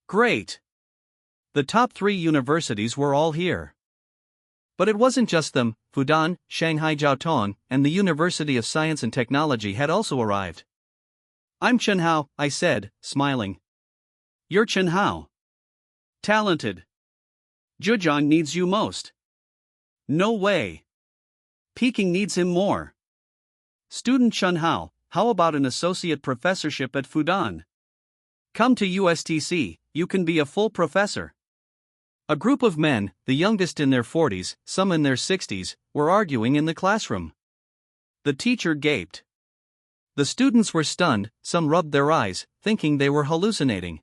Great. The top 3 universities were all here. But it wasn't just them. Fudan, Shanghai Jiaotong, and the University of Science and Technology had also arrived. I'm Chen Hao, I said, smiling. You're Chen Hao. Talented. Zhejiang needs you most. No way. Peking needs him more. Student Chen Hao, how about an associate professorship at Fudan? Come to USTC, you can be a full professor. A group of men, the youngest in their 40s, some in their 60s, were arguing in the classroom. The teacher gaped. The students were stunned, some rubbed their eyes, thinking they were hallucinating.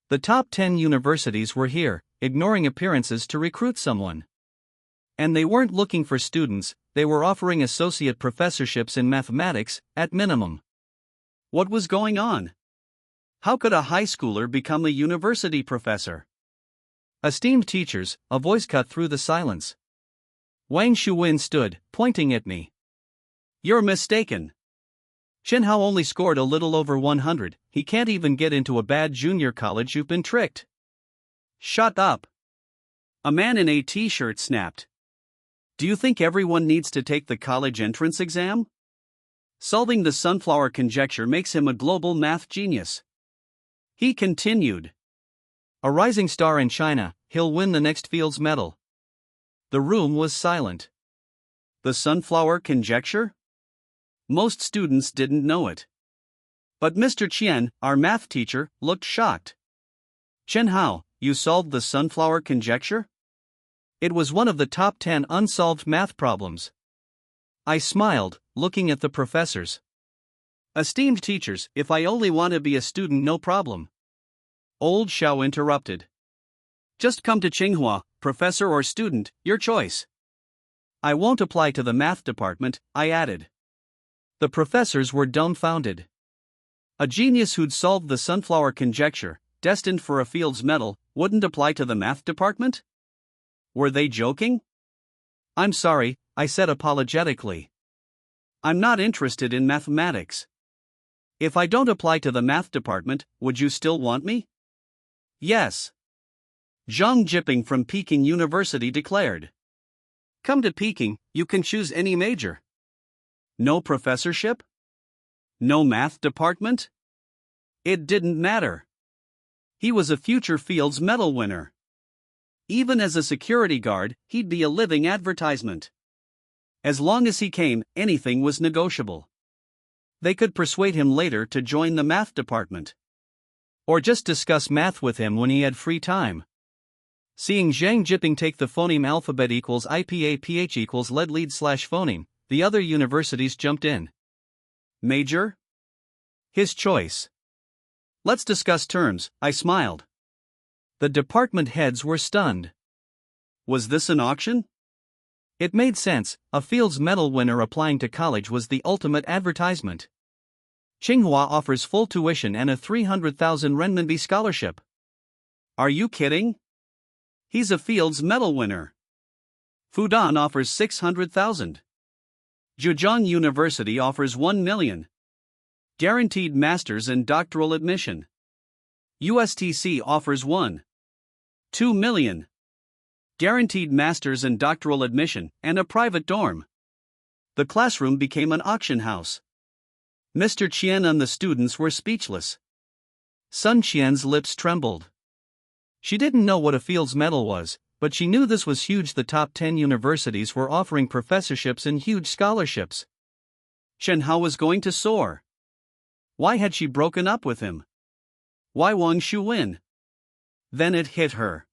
The top 10 universities were here, ignoring appearances to recruit someone. And they weren't looking for students, they were offering associate professorships in mathematics, at minimum. What was going on? How could a high schooler become a university professor? Esteemed teachers, a voice cut through the silence. Wang Shuwen stood, pointing at me. You're mistaken. Chen Hao only scored a little over 100, he can't even get into a bad junior college. You've been tricked. Shut up. A man in a t-shirt snapped. Do you think everyone needs to take the college entrance exam? Solving the sunflower conjecture makes him a global math genius. He continued. A rising star in China, he'll win the next Fields Medal. The room was silent. The sunflower conjecture? Most students didn't know it. But Mr. Qian, our math teacher, looked shocked. Chen Hao, you solved the sunflower conjecture? It was one of the top 10 unsolved math problems. I smiled, looking at the professors. Esteemed teachers, if I only want to be a student, no problem. Old Xiao interrupted. Just come to Tsinghua, professor or student, your choice. I won't apply to the math department, I added. The professors were dumbfounded. A genius who'd solved the sunflower conjecture, destined for a Fields Medal, wouldn't apply to the math department? Were they joking? I'm sorry, I said apologetically. I'm not interested in mathematics. If I don't apply to the math department, would you still want me? Yes. Zhang Jiping from Peking University declared. Come to Peking, you can choose any major. No professorship? No math department? It didn't matter. He was a future Fields Medal winner. Even as a security guard, he'd be a living advertisement. As long as he came, anything was negotiable. They could persuade him later to join the math department. Or just discuss math with him when he had free time. Seeing Zhang Jiping take the phoneme alphabet equals IPA PH equals lead slash phoneme, the other universities jumped in. Major? His choice. Let's discuss terms, I smiled. The department heads were stunned. Was this an auction? It made sense, a Fields Medal winner applying to college was the ultimate advertisement. Tsinghua offers full tuition and a 300,000 renminbi scholarship. Are you kidding? He's a Fields Medal winner. Fudan offers 600,000. Zhejiang University offers 1 million. Guaranteed master's and doctoral admission. USTC offers 1.2 million. Guaranteed master's and doctoral admission and a private dorm. The classroom became an auction house. Mr. Qian and the students were speechless. Sun Qian's lips trembled. She didn't know what a Fields Medal was, but she knew this was huge. The top 10 universities were offering professorships and huge scholarships. Shen Hao was going to soar. Why had she broken up with him? Why Wang Shuwen? Then it hit her.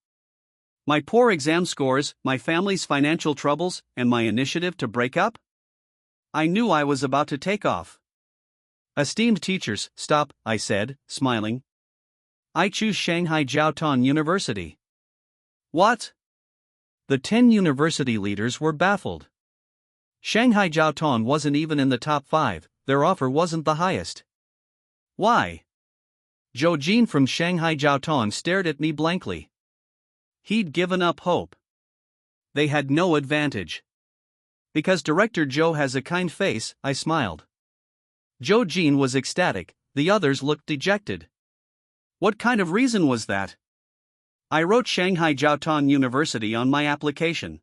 My poor exam scores, my family's financial troubles, and my initiative to break up? I knew I was about to take off. Esteemed teachers, stop, I said, smiling. I choose Shanghai Jiaotong University. What? The 10 university leaders were baffled. Shanghai Jiaotong wasn't even in the top 5, their offer wasn't the highest. Why? Zhou Jin from Shanghai Jiaotong stared at me blankly. He'd given up hope. They had no advantage. Because Director Zhou has a kind face, I smiled. Zhou Jin was ecstatic, the others looked dejected. What kind of reason was that? I wrote Shanghai Jiaotong University on my application.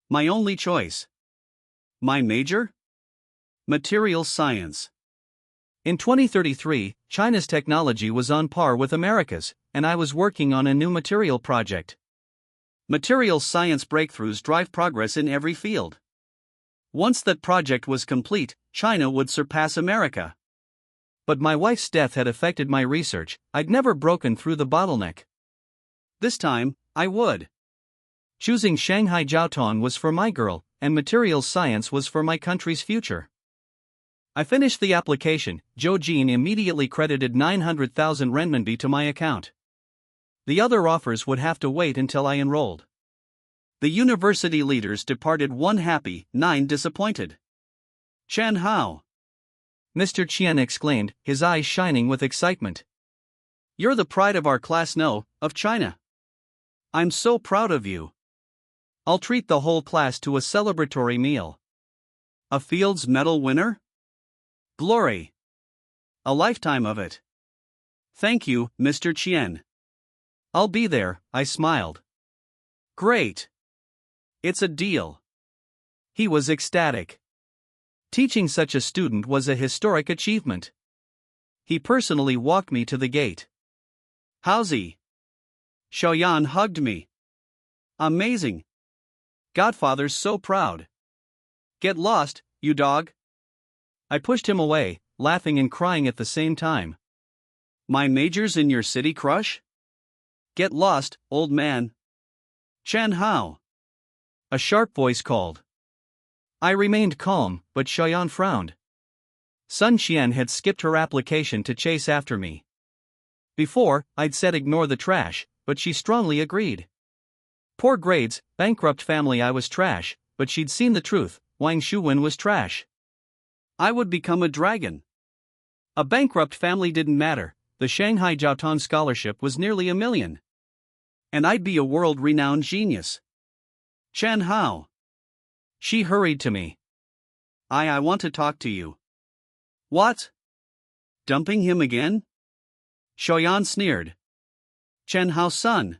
My only choice. My major? Materials science. In 2033, China's technology was on par with America's, and I was working on a new material project. Materials science breakthroughs drive progress in every field. Once that project was complete, China would surpass America. But my wife's death had affected my research. I'd never broken through the bottleneck. This time, I would. Choosing Shanghai Jiaotong was for my girl, and materials science was for my country's future. I finished the application. Zhou Jin immediately credited 900,000 renminbi to my account. The other offers would have to wait until I enrolled. The university leaders departed 1 happy, 9 disappointed. Chen Hao! Mr. Qian exclaimed, his eyes shining with excitement. You're the pride of our class, no, of China. I'm so proud of you. I'll treat the whole class to a celebratory meal. A Fields Medal winner? Glory! A lifetime of it. Thank you, Mr. Qian. I'll be there, I smiled. Great. It's a deal. He was ecstatic. Teaching such a student was a historic achievement. He personally walked me to the gate. Howsy? Xiaoyan hugged me. Amazing. Godfather's so proud. Get lost, you dog. I pushed him away, laughing and crying at the same time. My major's in your city crush? Get lost, old man. Chen Hao. A sharp voice called. I remained calm, but Xiaoyan frowned. Sun Qian had skipped her application to chase after me. Before, I'd said ignore the trash, but she strongly agreed. Poor grades, bankrupt family, I was trash, but she'd seen the truth, Wang Shuwen was trash. I would become a dragon. A bankrupt family didn't matter, the Shanghai Jiaotong scholarship was nearly $1 million. And I'd be a world-renowned genius. Chen Hao. She hurried to me. I want to talk to you. What? Dumping him again? Xiaoyan sneered. Chen Hao's son.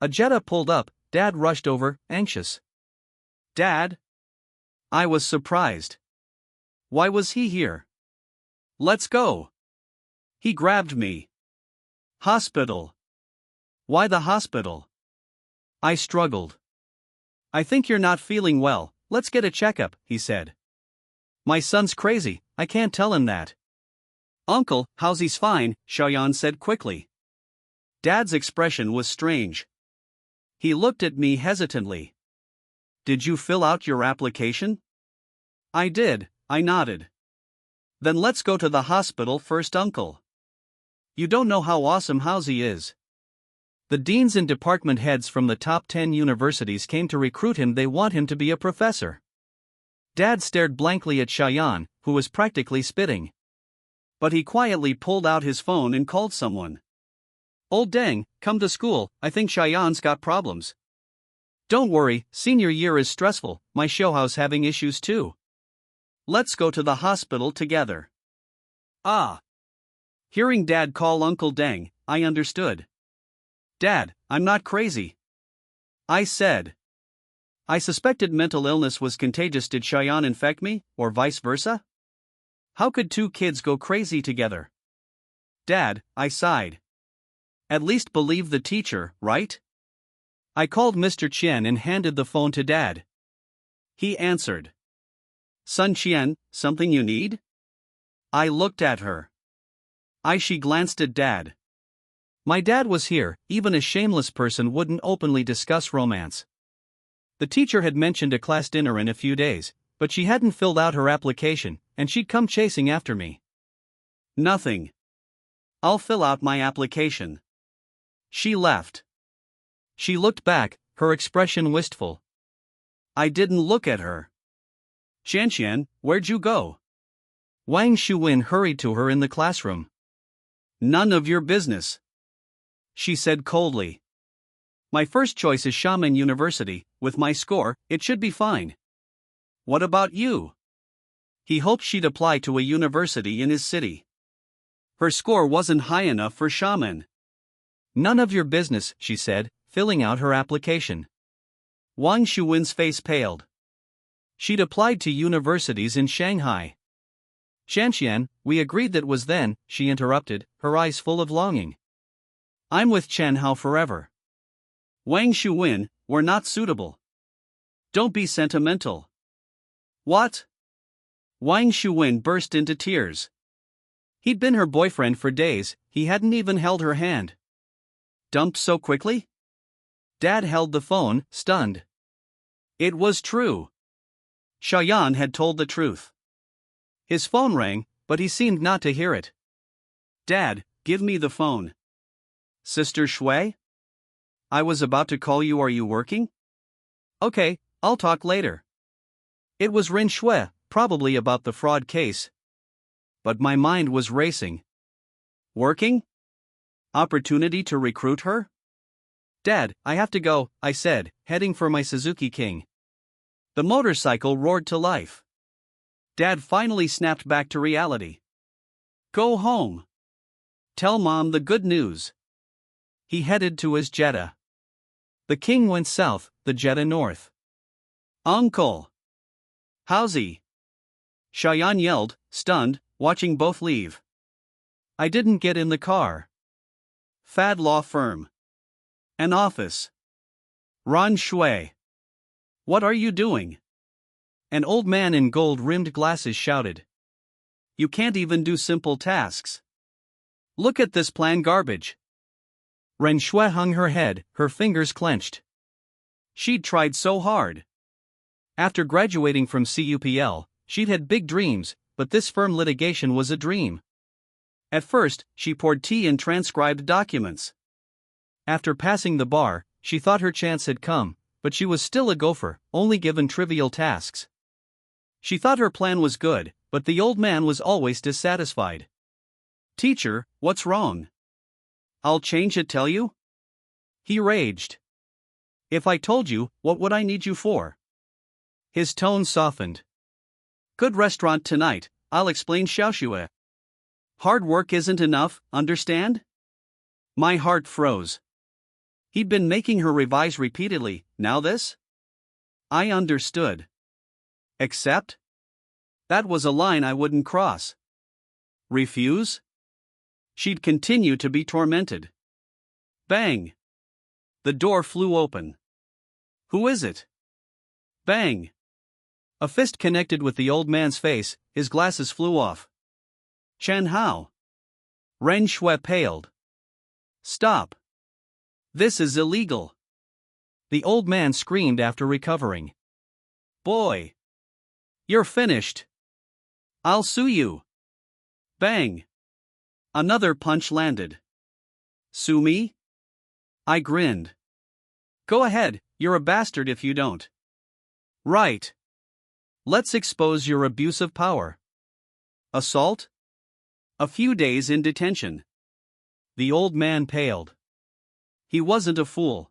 A Jetta pulled up, Dad rushed over, anxious. Dad? I was surprised. Why was he here? Let's go. He grabbed me. Hospital. Why the hospital? I struggled. I think you're not feeling well, let's get a checkup, he said. My son's crazy, I can't tell him that. Uncle, how's he's fine, Xiaoyan said quickly. Dad's expression was strange. He looked at me hesitantly. Did you fill out your application? I did, I nodded. Then let's go to the hospital first, Uncle. You don't know how awesome Howsy is. The deans and department heads from the top 10 universities came to recruit him. They want him to be a professor. Dad stared blankly at Xiaoyan, who was practically spitting. But he quietly pulled out his phone and called someone. Old Deng, come to school, I think Xiaoyan's got problems. Don't worry, senior year is stressful, my showhouse having issues too. Let's go to the hospital together. Ah. Hearing Dad call Uncle Deng, I understood. Dad, I'm not crazy. I said. I suspected mental illness was contagious. Did Cheyenne infect me, or vice versa? How could two kids go crazy together? Dad, I sighed. At least believe the teacher, right? I called Mr. Chen and handed the phone to Dad. He answered. Sun Chen, something you need? I looked at her. She glanced at Dad. My dad was here. Even a shameless person wouldn't openly discuss romance. The teacher had mentioned a class dinner in a few days, but she hadn't filled out her application, and she'd come chasing after me. Nothing. I'll fill out my application. She left. She looked back, her expression wistful. I didn't look at her. Xianxian, where'd you go? Wang Shuwen hurried to her in the classroom. None of your business, she said coldly. My first choice is Xiamen University. With my score, it should be fine. What about you? He hoped she'd apply to a university in his city. Her score wasn't high enough for Xiamen. None of your business, she said, filling out her application. Wang Shuwen's face paled. She'd applied to universities in Shanghai. Xianxian, we agreed that was then, she interrupted, her eyes full of longing. I'm with Chen Hao forever. Wang Shuwen, we're not suitable. Don't be sentimental. What? Wang Shuwen burst into tears. He'd been her boyfriend for days, he hadn't even held her hand. Dumped so quickly? Dad held the phone, stunned. It was true. Cheyenne had told the truth. His phone rang, but he seemed not to hear it. Dad, give me the phone. Sister Shui? I was about to call you. Are you working? Okay, I'll talk later. It was Rin Shui, probably about the fraud case. But my mind was racing. Working? Opportunity to recruit her? Dad, I have to go, I said, heading for my Suzuki King. The motorcycle roared to life. Dad finally snapped back to reality. Go home. Tell Mom the good news. He headed to his Jetta. The King went south, the Jetta north. Uncle! How's he? Cheyenne yelled, stunned, watching both leave. I didn't get in the car. Fad law firm. An office. Ron Shui. What are you doing? An old man in gold-rimmed glasses shouted. You can't even do simple tasks. Look at this plan garbage. Ren Shui hung her head, her fingers clenched. She'd tried so hard. After graduating from CUPL, she'd had big dreams, but this firm litigation was a dream. At first, she poured tea and transcribed documents. After passing the bar, she thought her chance had come, but she was still a gopher, only given trivial tasks. She thought her plan was good, but the old man was always dissatisfied. Teacher, what's wrong? I'll change it, tell you? He raged. If I told you, what would I need you for? His tone softened. Good restaurant tonight, I'll explain Xiaoxue. Hard work isn't enough, understand? My heart froze. He'd been making her revise repeatedly, now this? I understood. Accept? That was a line I wouldn't cross. Refuse? She'd continue to be tormented. Bang! The door flew open. Who is it? Bang! A fist connected with the old man's face, his glasses flew off. Chen Hao. Ren Shui paled. Stop. This is illegal. The old man screamed after recovering. Boy. You're finished. I'll sue you. Bang. Another punch landed. Sue me? I grinned. Go ahead, you're a bastard if you don't. Right. Let's expose your abuse of power. Assault? A few days in detention. The old man paled. He wasn't a fool.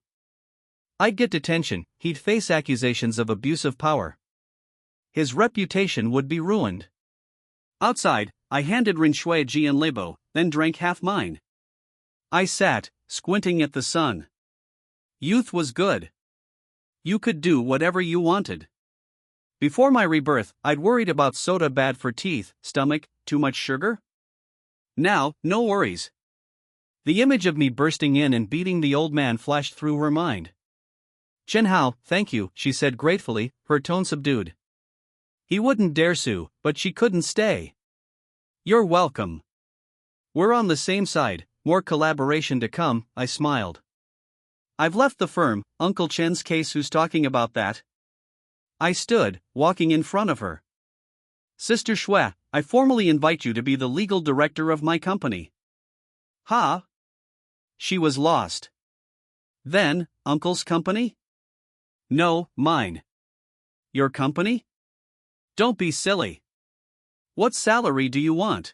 I'd get detention, he'd face accusations of abuse of power. His reputation would be ruined. Outside, I handed Rinshui Ji and Lebo, then drank half mine. I sat, squinting at the sun. Youth was good. You could do whatever you wanted. Before my rebirth, I'd worried about soda bad for teeth, stomach, too much sugar. Now, no worries. The image of me bursting in and beating the old man flashed through her mind. Chen Hao, thank you, she said gratefully, her tone subdued. He wouldn't dare sue, but she couldn't stay. You're welcome. We're on the same side, more collaboration to come, I smiled. I've left the firm, Uncle Chen's case. Who's talking about that? I stood, walking in front of her. Sister Shui, I formally invite you to be the legal director of my company. Ha? She was lost. Then, Uncle's company? No, mine. Your company? Don't be silly. What salary do you want?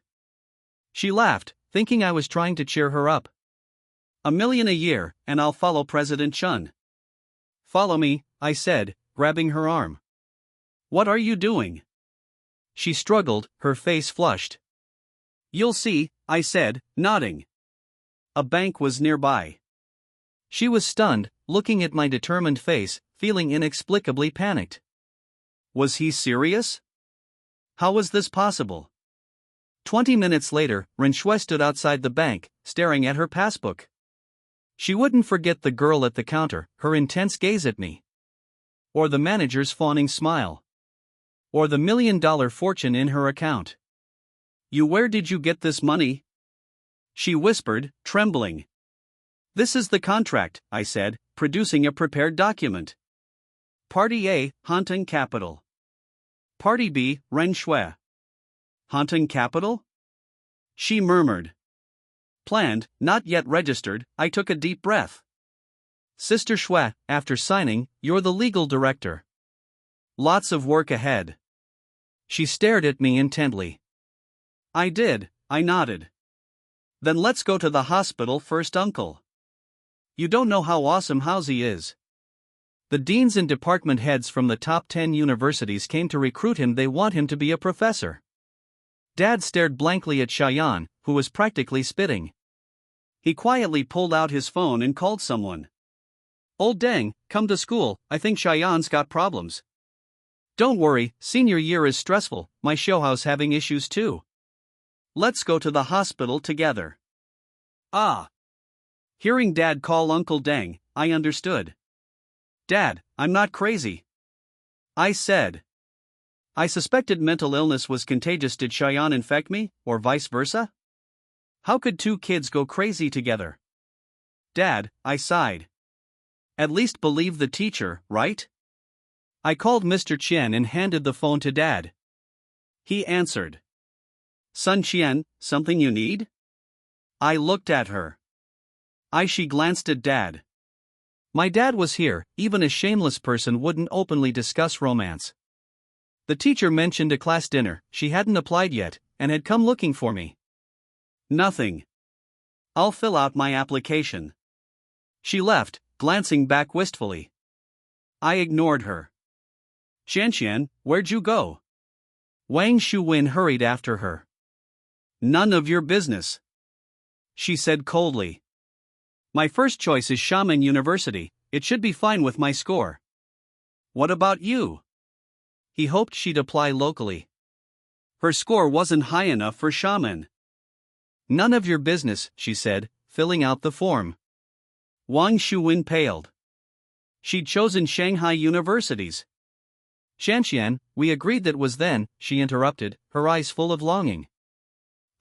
She laughed, thinking I was trying to cheer her up. $1 million a year, and I'll follow President Chun. Follow me, I said, grabbing her arm. What are you doing? She struggled, her face flushed. You'll see, I said, nodding. A bank was nearby. She was stunned, looking at my determined face, feeling inexplicably panicked. Was he serious? How was this possible? 20 minutes later, Rinshui stood outside the bank, staring at her passbook. She wouldn't forget the girl at the counter, her intense gaze at me. Or the manager's fawning smile. Or the $1 million fortune in her account. Where did you get this money? She whispered, trembling. This is the contract, I said, producing a prepared document. Party A, Hantung Capital. Party B, Rinshui. Hantung Capital? She murmured. Planned, not yet registered. I took a deep breath. Sister Shui, after signing, you're the legal director. Lots of work ahead. She stared at me intently. I did, I nodded. Then let's go to the hospital first, Uncle. You don't know how awesome Hausi is. The deans and department heads from the top 10 universities came to recruit him. They want him to be a professor. Dad stared blankly at Shayan, who was practically spitting. He quietly pulled out his phone and called someone. Old Deng, come to school, I think Shayan's got problems. Don't worry, senior year is stressful, my Shouhao's having issues too. Let's go to the hospital together. Ah. Hearing Dad call Uncle Deng, I understood. Dad, I'm not crazy. I said. I suspected mental illness was contagious. Did Shayan infect me, or vice versa? How could two kids go crazy together? Dad, I sighed. At least believe the teacher, right? I called Mr. Chen and handed the phone to Dad. He answered. Sun Qian, something you need? I looked at her. She glanced at Dad. My dad was here. Even a shameless person wouldn't openly discuss romance. The teacher mentioned a class dinner. She hadn't applied yet, and had come looking for me. Nothing. I'll fill out my application. She left, glancing back wistfully. I ignored her. Xianxian, where'd you go? Wang Shuwen hurried after her. None of your business, she said coldly. My first choice is Xiamen University. It should be fine with my score. What about you? He hoped she'd apply locally. Her score wasn't high enough for Xiamen. None of your business, she said, filling out the form. Wang Shuwen paled. She'd chosen Shanghai universities. Xianxian, we agreed that was then, she interrupted, her eyes full of longing.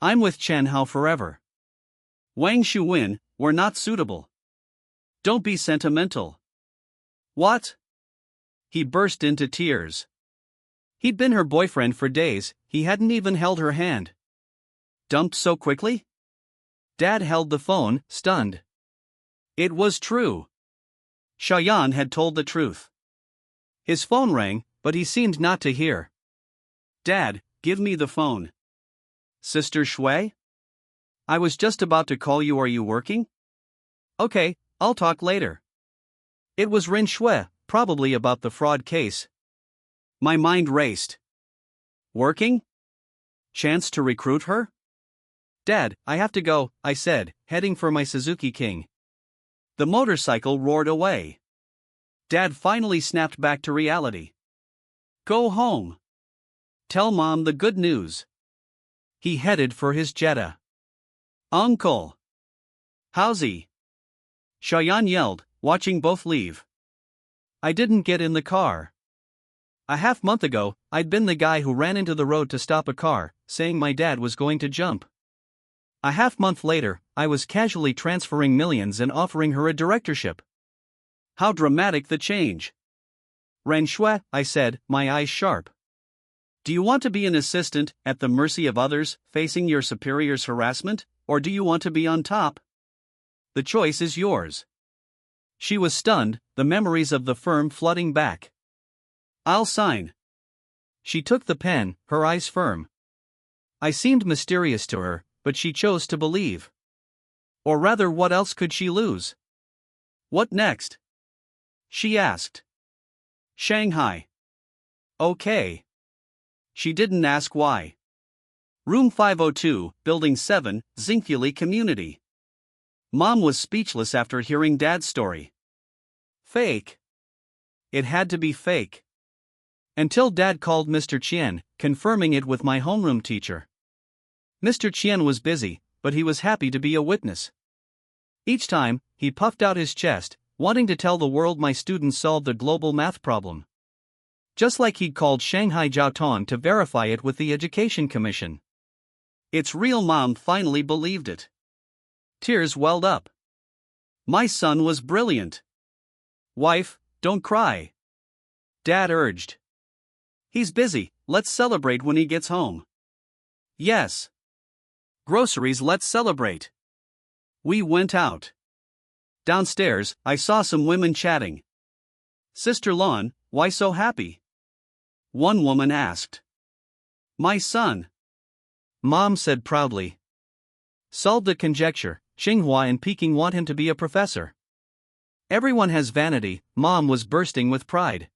I'm with Chen Hao forever. Wang Shuwen, we're not suitable. Don't be sentimental. What? He burst into tears. He'd been her boyfriend for days, he hadn't even held her hand. Dumped so quickly? Dad held the phone, stunned. It was true. Shayan had told the truth. His phone rang, but he seemed not to hear. Dad, give me the phone. Sister Shui? I was just about to call you. Are you working? Okay, I'll talk later. It was Ren Shui, probably about the fraud case. My mind raced. Working? Chance to recruit her? Dad, I have to go, I said, heading for my Suzuki King. The motorcycle roared away. Dad finally snapped back to reality. Go home. Tell Mom the good news. He headed for his Jetta. Uncle! How's he? Cheyenne yelled, watching both leave. I didn't get in the car. A half-month ago, I'd been the guy who ran into the road to stop a car, saying my dad was going to jump. A half-month later, I was casually transferring millions and offering her a directorship. How dramatic the change. Ren Shui, I said, my eyes sharp. Do you want to be an assistant, at the mercy of others, facing your superior's harassment, or do you want to be on top? The choice is yours. She was stunned, the memories of the firm flooding back. I'll sign. She took the pen, her eyes firm. I seemed mysterious to her, but she chose to believe. Or rather, what else could she lose? What next? She asked. Shanghai. Okay. She didn't ask why. Room 502, Building 7, Zinkyuli Community. Mom was speechless after hearing Dad's story. Fake. It had to be fake. Until Dad called Mr. Chien, confirming it with my homeroom teacher. Mr. Chien was busy, but he was happy to be a witness. Each time, he puffed out his chest, wanting to tell the world my students solved a global math problem. Just like he'd called Shanghai Jiaotan to verify it with the Education Commission. Its real mom finally believed it. Tears welled up. My son was brilliant. Wife, don't cry. Dad urged. He's busy, let's celebrate when he gets home. Yes. Groceries, let's celebrate. We went out. Downstairs, I saw some women chatting. Sister Lon, why so happy? One woman asked. My son. Mom said proudly. Solved the conjecture, Xinghua and Peking want him to be a professor. Everyone has vanity, Mom was bursting with pride.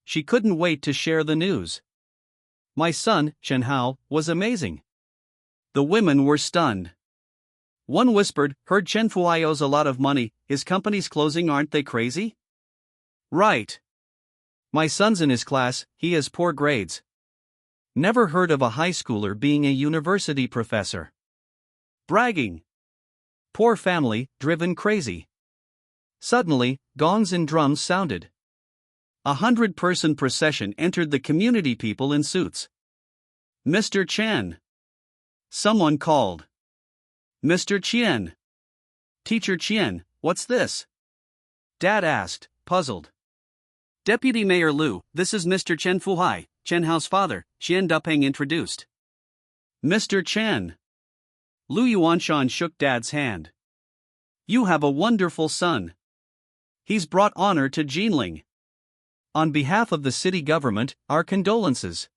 She couldn't wait to share the news. My son, Shenhao, was amazing. The women were stunned. One whispered, heard Chen Fuai owes a lot of money, his company's closing, aren't they crazy? Right. My son's in his class, he has poor grades. Never heard of a high schooler being a university professor. Bragging. Poor family, driven crazy. Suddenly, gongs and drums sounded. 100-person procession entered the community, people in suits. Mr. Chen. Someone called. Mr. Chien. Teacher Chien, what's this? Dad asked, puzzled. Deputy Mayor Liu, this is Mr. Chen Fuhai, Chen Hao's father, Xian Dupeng introduced. Mr. Chen. Lu Yuanshan shook Dad's hand. You have a wonderful son. He's brought honor to Jinling. On behalf of the city government, our condolences.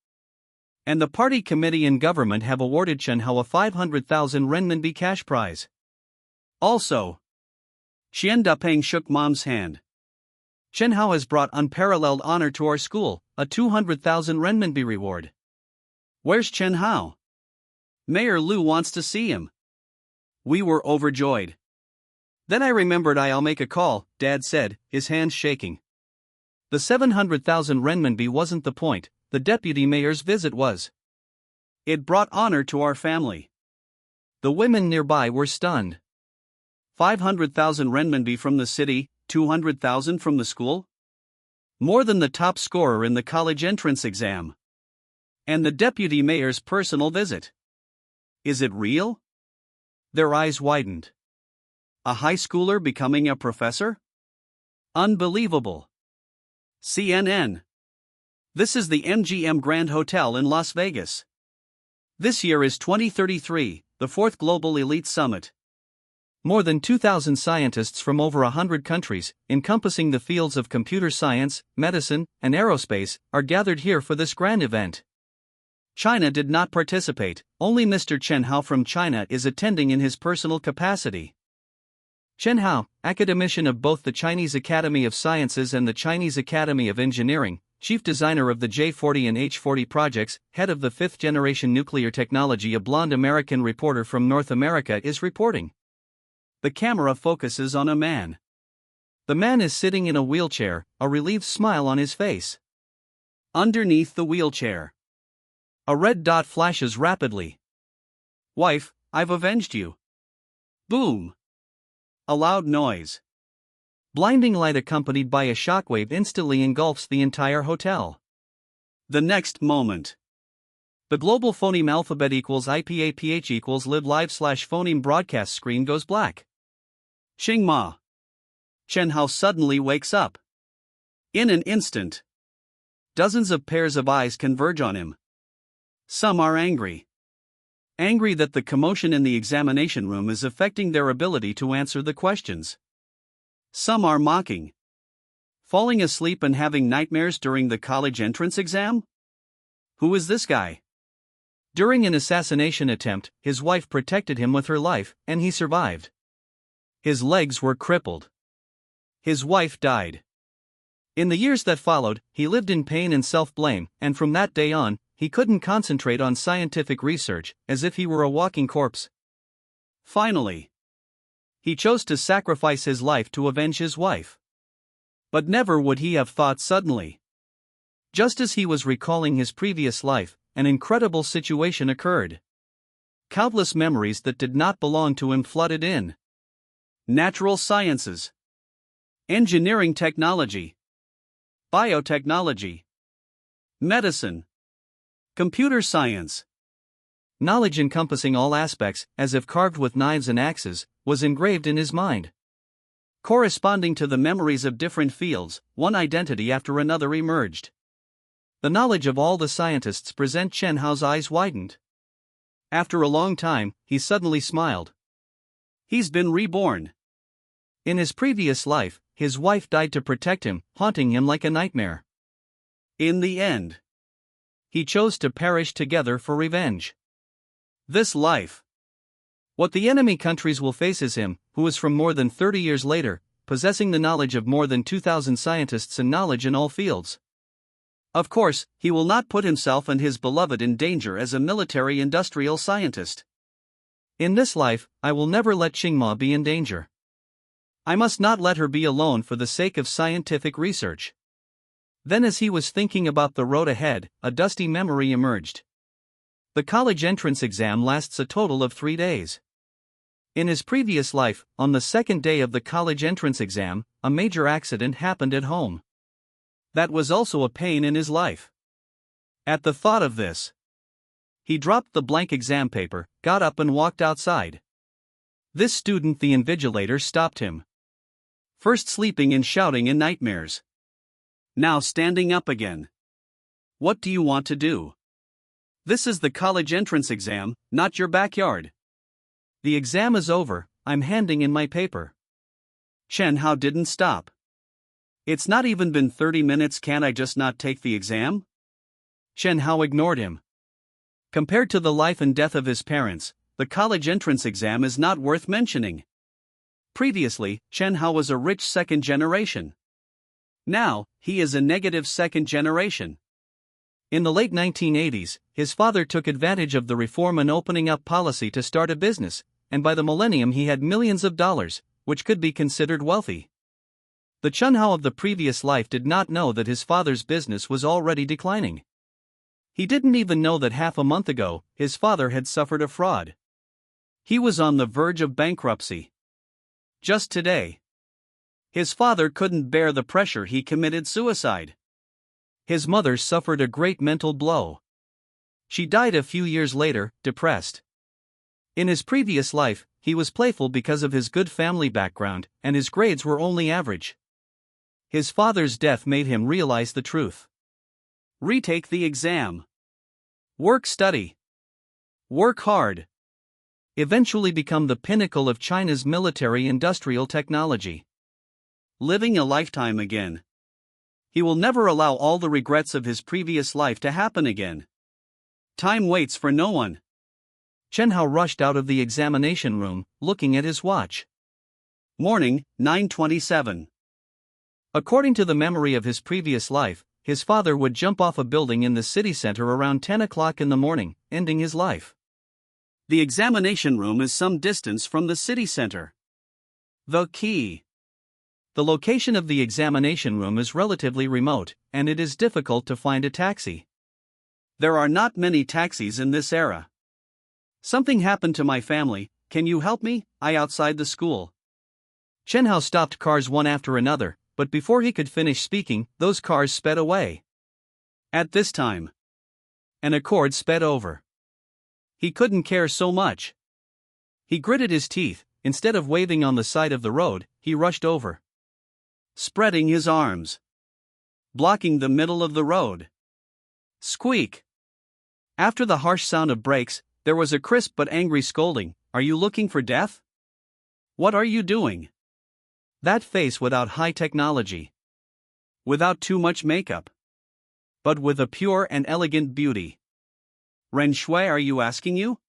And the party committee and government have awarded Chen Hao a 500,000 renminbi cash prize. Also, Xian Dupeng shook Mom's hand. Chen Hao has brought unparalleled honor to our school, a 200,000 renminbi reward. Where's Chen Hao? Mayor Liu wants to see him. We were overjoyed. Then I remembered I'll make a call, Dad said, his hands shaking. The 700,000 renminbi wasn't the point, the deputy mayor's visit was. It brought honor to our family. The women nearby were stunned. 500,000 renminbi from the city, 200,000 from the school? More than the top scorer in the college entrance exam. And the deputy mayor's personal visit. Is it real? Their eyes widened. A high schooler becoming a professor? Unbelievable. CNN. This is the MGM Grand Hotel in Las Vegas. This year is 2033, the 4th Global Elite Summit. More than 2,000 scientists from over 100 countries, encompassing the fields of computer science, medicine, and aerospace, are gathered here for this grand event. China did not participate, only Mr. Chen Hao from China is attending in his personal capacity. Chen Hao, academician of both the Chinese Academy of Sciences and the Chinese Academy of Engineering, chief designer of the J40 and H40 projects, head of the fifth-generation nuclear technology. A blonde American reporter from North America is reporting. The camera focuses on a man. The man is sitting in a wheelchair, a relieved smile on his face. Underneath the wheelchair, a red dot flashes rapidly. "Wife, I've avenged you." Boom! A loud noise. Blinding light accompanied by a shockwave instantly engulfs the entire hotel. The next moment, the global phoneme alphabet equals IPAPH equals live/phoneme broadcast screen goes black. Xingma. Chen Hao suddenly wakes up. In an instant, dozens of pairs of eyes converge on him. Some are angry. Angry that the commotion in the examination room is affecting their ability to answer the questions. Some are mocking. Falling asleep and having nightmares during the college entrance exam? Who is this guy? During an assassination attempt, his wife protected him with her life, and he survived. His legs were crippled. His wife died. In the years that followed, he lived in pain and self-blame, and from that day on, he couldn't concentrate on scientific research, as if he were a walking corpse. Finally, he chose to sacrifice his life to avenge his wife. But never would he have thought suddenly. Just as he was recalling his previous life, an incredible situation occurred. Countless memories that did not belong to him flooded in. Natural sciences, engineering technology, biotechnology, medicine, computer science. Knowledge encompassing all aspects, as if carved with knives and axes, was engraved in his mind. Corresponding to the memories of different fields, one identity after another emerged. The knowledge of all the scientists present. Chen Hao's eyes widened. After a long time, he suddenly smiled. He's been reborn. In his previous life, his wife died to protect him, haunting him like a nightmare. In the end, he chose to perish together for revenge. This life. What the enemy countries will face is him, who is from more than 30 years later, possessing the knowledge of more than 2,000 scientists and knowledge in all fields. Of course, he will not put himself and his beloved in danger as a military-industrial scientist. In this life, I will never let Xingma be in danger. I must not let her be alone for the sake of scientific research. Then, as he was thinking about the road ahead, a dusty memory emerged. The college entrance exam lasts a total of 3 days. In his previous life, on the second day of the college entrance exam, a major accident happened at home. That was also a pain in his life. At the thought of this, he dropped the blank exam paper, got up and walked outside. This student, the invigilator, stopped him. First sleeping and shouting in nightmares. Now standing up again. What do you want to do? This is the college entrance exam, not your backyard. The exam is over, I'm handing in my paper. Chen Hao didn't stop. It's not even been 30 minutes, can't I just not take the exam? Chen Hao ignored him. Compared to the life and death of his parents, the college entrance exam is not worth mentioning. Previously, Chen Hao was a rich second generation. Now, he is a negative second generation. In the late 1980s, his father took advantage of the reform and opening up policy to start a business, and by the millennium he had millions of dollars, which could be considered wealthy. The Chen Hao of the previous life did not know that his father's business was already declining. He didn't even know that half a month ago, his father had suffered a fraud. He was on the verge of bankruptcy. Just today, his father couldn't bear the pressure, he committed suicide. His mother suffered a great mental blow. She died a few years later, depressed. In his previous life, he was playful because of his good family background, and his grades were only average. His father's death made him realize the truth. Retake the exam. Study. Work hard. Eventually become the pinnacle of China's military-industrial technology. Living a lifetime again. He will never allow all the regrets of his previous life to happen again. Time waits for no one. Chen Hao rushed out of the examination room, looking at his watch. Morning, 9:27. According to the memory of his previous life, his father would jump off a building in the city center around 10 o'clock in the morning, ending his life. The examination room is some distance from the city center. The key. The location of the examination room is relatively remote, and it is difficult to find a taxi. There are not many taxis in this era. Something happened to my family, can you help me? I outside the school. Chen Hao stopped cars one after another, but before he could finish speaking, those cars sped away. At this time, An Accord sped over. He couldn't care so much. He gritted his teeth. Instead of waving on the side of the road, he rushed over, spreading his arms, blocking the middle of the road. Squeak! After the harsh sound of brakes, there was a crisp but angry scolding. Are you looking for death? What are you doing? That face without high technology. Without too much makeup. But with a pure and elegant beauty. Ren Shui, are you asking you?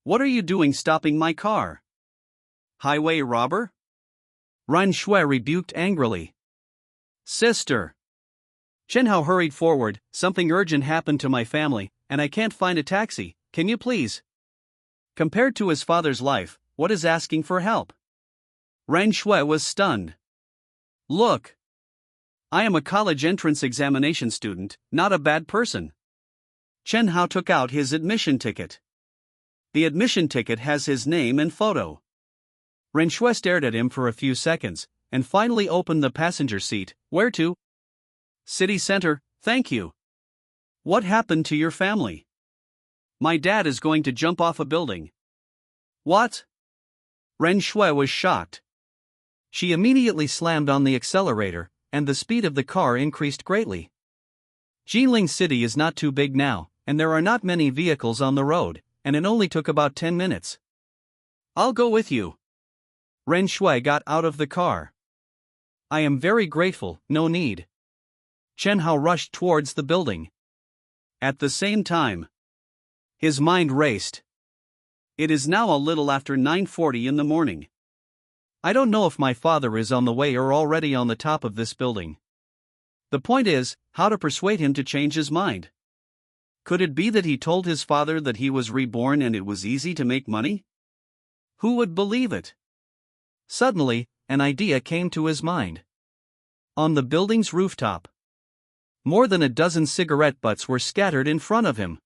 What are you doing stopping my car? Highway robber? Ren Shui rebuked angrily. Sister! Chen Hao hurried forward. Something urgent happened to my family, and I can't find a taxi, can you please? Compared to his father's life, what is asking for help? Ren Shui was stunned. Look! I am a college entrance examination student, not a bad person. Chen Hao took out his admission ticket. The admission ticket has his name and photo. Ren Shui stared at him for a few seconds, and finally opened the passenger seat. Where to? City center, thank you. What happened to your family? My dad is going to jump off a building. What? Ren Shui was shocked. She immediately slammed on the accelerator, and the speed of the car increased greatly. Jiling City is not too big now, and there are not many vehicles on the road, and it only took about 10 minutes. I'll go with you. Ren Shui got out of the car. I am very grateful, no need. Chen Hao rushed towards the building. At the same time, his mind raced. It is now a little after 9:40 in the morning. I don't know if my father is on the way or already on the top of this building. The point is, how to persuade him to change his mind. Could it be that he told his father that he was reborn and it was easy to make money? Who would believe it? Suddenly, an idea came to his mind. On the building's rooftop, more than a dozen cigarette butts were scattered in front of him.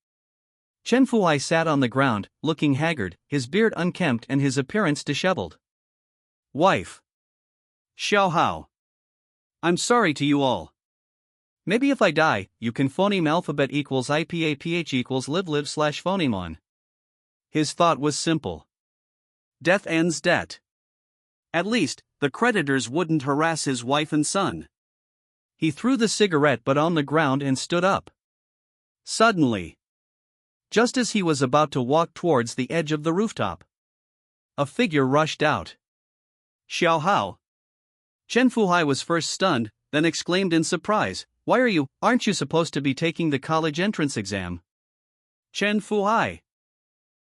Chen Fuhai sat on the ground, looking haggard, his beard unkempt and his appearance disheveled. Wife. Xiao Hao. I'm sorry to you all. Maybe if I die, you can phoneme alphabet equals IPAPH equals live/phoneme on. His thought was simple. Death ends debt. At least, the creditors wouldn't harass his wife and son. He threw the cigarette butt on the ground and stood up. Suddenly, just as he was about to walk towards the edge of the rooftop, a figure rushed out. Xiao Hao. Chen Fuhai was first stunned, then exclaimed in surprise, "Why aren't you supposed to be taking the college entrance exam?" Chen Fuhai.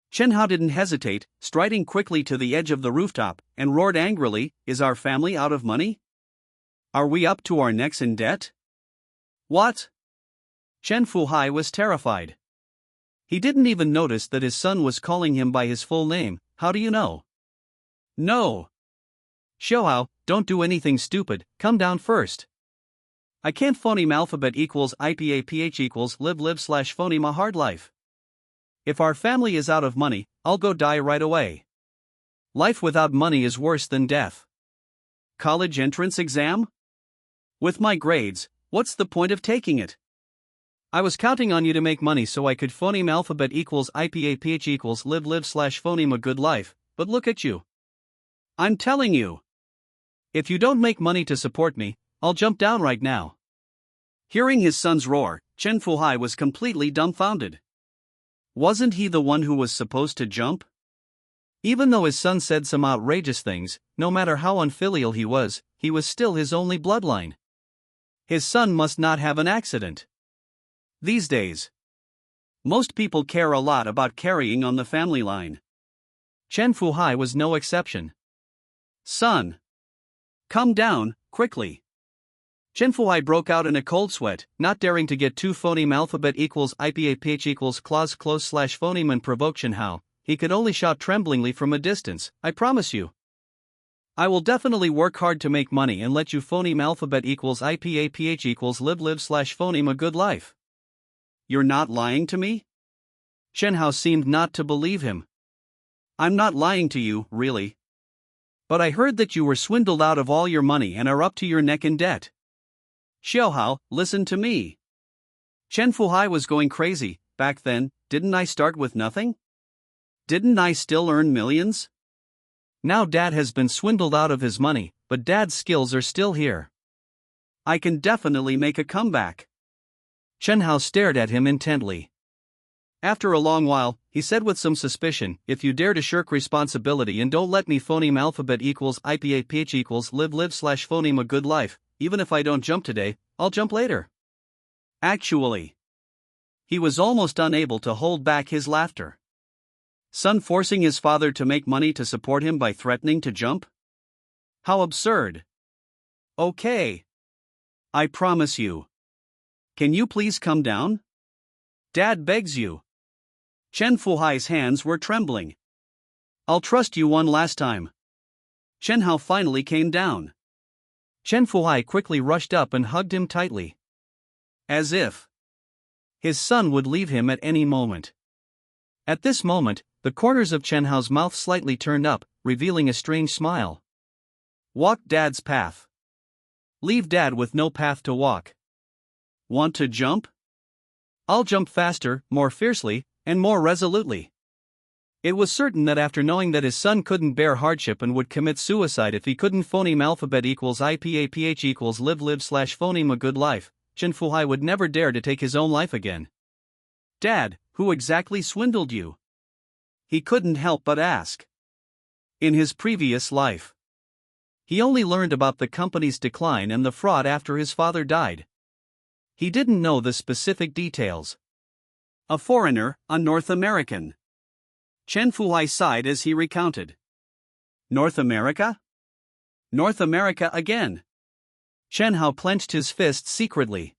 Chen Hao didn't hesitate, striding quickly to the edge of the rooftop, and roared angrily, "Is our family out of money? Are we up to our necks in debt?" What? Chen Fuhai was terrified. He didn't even notice that his son was calling him by his full name. How do you know? No. Xiao Hao, don't do anything stupid, come down first. I can't phoneme alphabet equals IPAPH equals live/phoneme a hard life. If our family is out of money, I'll go die right away. Life without money is worse than death. College entrance exam? With my grades, what's the point of taking it? I was counting on you to make money so I could phoneme alphabet equals IPAPH equals live/phoneme a good life, but look at you. I'm telling you. If you don't make money to support me, I'll jump down right now. Hearing his son's roar, Chen Fuhai was completely dumbfounded. Wasn't he the one who was supposed to jump? Even though his son said some outrageous things, no matter how unfilial he was still his only bloodline. His son must not have an accident. These days, most people care a lot about carrying on the family line. Chen Fuhai was no exception. Son! Come down, quickly. Chen Fuhai broke out in a cold sweat, not daring to get two phoneme alphabet equals IPAPH equals clause close slash phoneme and provoke Chen Hao. He could only shout tremblingly from a distance, I promise you. I will definitely work hard to make money and let you phoneme alphabet equals IPAPH equals live slash phoneme a good life. You're not lying to me? Chen Hao seemed not to believe him. I'm not lying to you, really. But I heard that you were swindled out of all your money and are up to your neck in debt. Xiaohao, listen to me. Chen Fuhai was going crazy. Back then, didn't I start with nothing? Didn't I still earn millions? Now Dad has been swindled out of his money, but Dad's skills are still here. I can definitely make a comeback. Chen Hao stared at him intently. After a long while, he said with some suspicion, if you dare to shirk responsibility and don't let me phoneme alphabet equals IPAPH equals live slash phoneme a good life, even if I don't jump today, I'll jump later. Actually. He was almost unable to hold back his laughter. Son forcing his father to make money to support him by threatening to jump? How absurd. Okay. I promise you. Can you please come down? Dad begs you. Chen Fuhai's hands were trembling. I'll trust you one last time. Chen Hao finally came down. Chen Fuhai quickly rushed up and hugged him tightly. As if his son would leave him at any moment. At this moment, the corners of Chen Hao's mouth slightly turned up, revealing a strange smile. Walk Dad's path. Leave Dad with no path to walk. Want to jump? I'll jump faster, more fiercely, and more resolutely. It was certain that after knowing that his son couldn't bear hardship and would commit suicide if he couldn't phoneme alphabet equals IPAPH equals live slash phoneme a good life, Chen Fuhai would never dare to take his own life again. Dad, who exactly swindled you? He couldn't help but ask. In his previous life, he only learned about the company's decline and the fraud after his father died. He didn't know the specific details. A foreigner, a North American. Chen Fuhai sighed as he recounted. North America? North America again. Chen Hao clenched his fists secretly.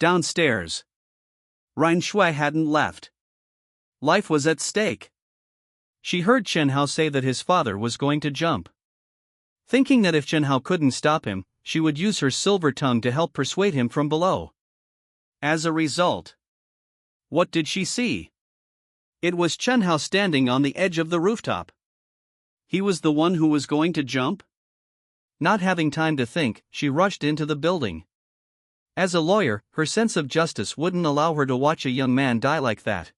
Downstairs. Ren Shui hadn't left. Life was at stake. She heard Chen Hao say that his father was going to jump. Thinking that if Chen Hao couldn't stop him, she would use her silver tongue to help persuade him from below. As a result, what did she see? It was Chen Hao standing on the edge of the rooftop. He was the one who was going to jump? Not having time to think, she rushed into the building. As a lawyer, her sense of justice wouldn't allow her to watch a young man die like that.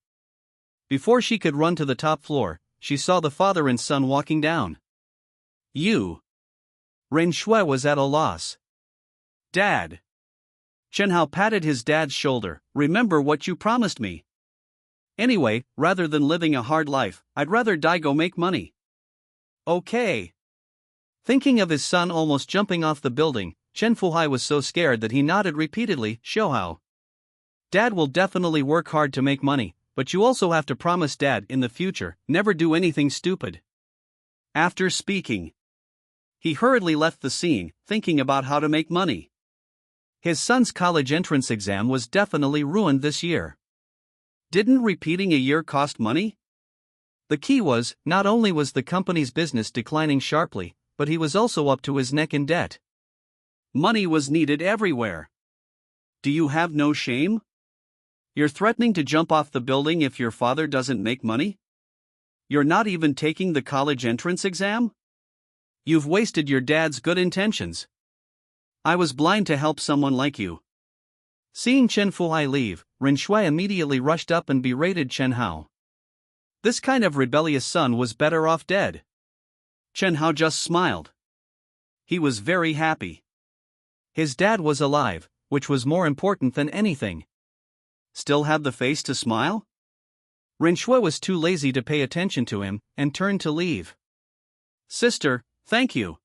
Before she could run to the top floor, she saw the father and son walking down. You. Ren Shui was at a loss. Dad. Chen Hao patted his dad's shoulder. Remember what you promised me. Anyway, rather than living a hard life, I'd rather die go make money. Okay. Thinking of his son almost jumping off the building, Chen Fuhai was so scared that he nodded repeatedly, Xiaohao. Dad will definitely work hard to make money, but you also have to promise Dad in the future, never do anything stupid. After speaking, he hurriedly left the scene, thinking about how to make money. His son's college entrance exam was definitely ruined this year. Didn't repeating a year cost money? The key was, not only was the company's business declining sharply, but he was also up to his neck in debt. Money was needed everywhere. Do you have no shame? You're threatening to jump off the building if your father doesn't make money? You're not even taking the college entrance exam? You've wasted your dad's good intentions. I was blind to help someone like you. Seeing Chen Fuhai leave, Ren Shui immediately rushed up and berated Chen Hao. This kind of rebellious son was better off dead. Chen Hao just smiled. He was very happy. His dad was alive, which was more important than anything. Still had the face to smile? Ren Shui was too lazy to pay attention to him, and turned to leave. Sister, thank you.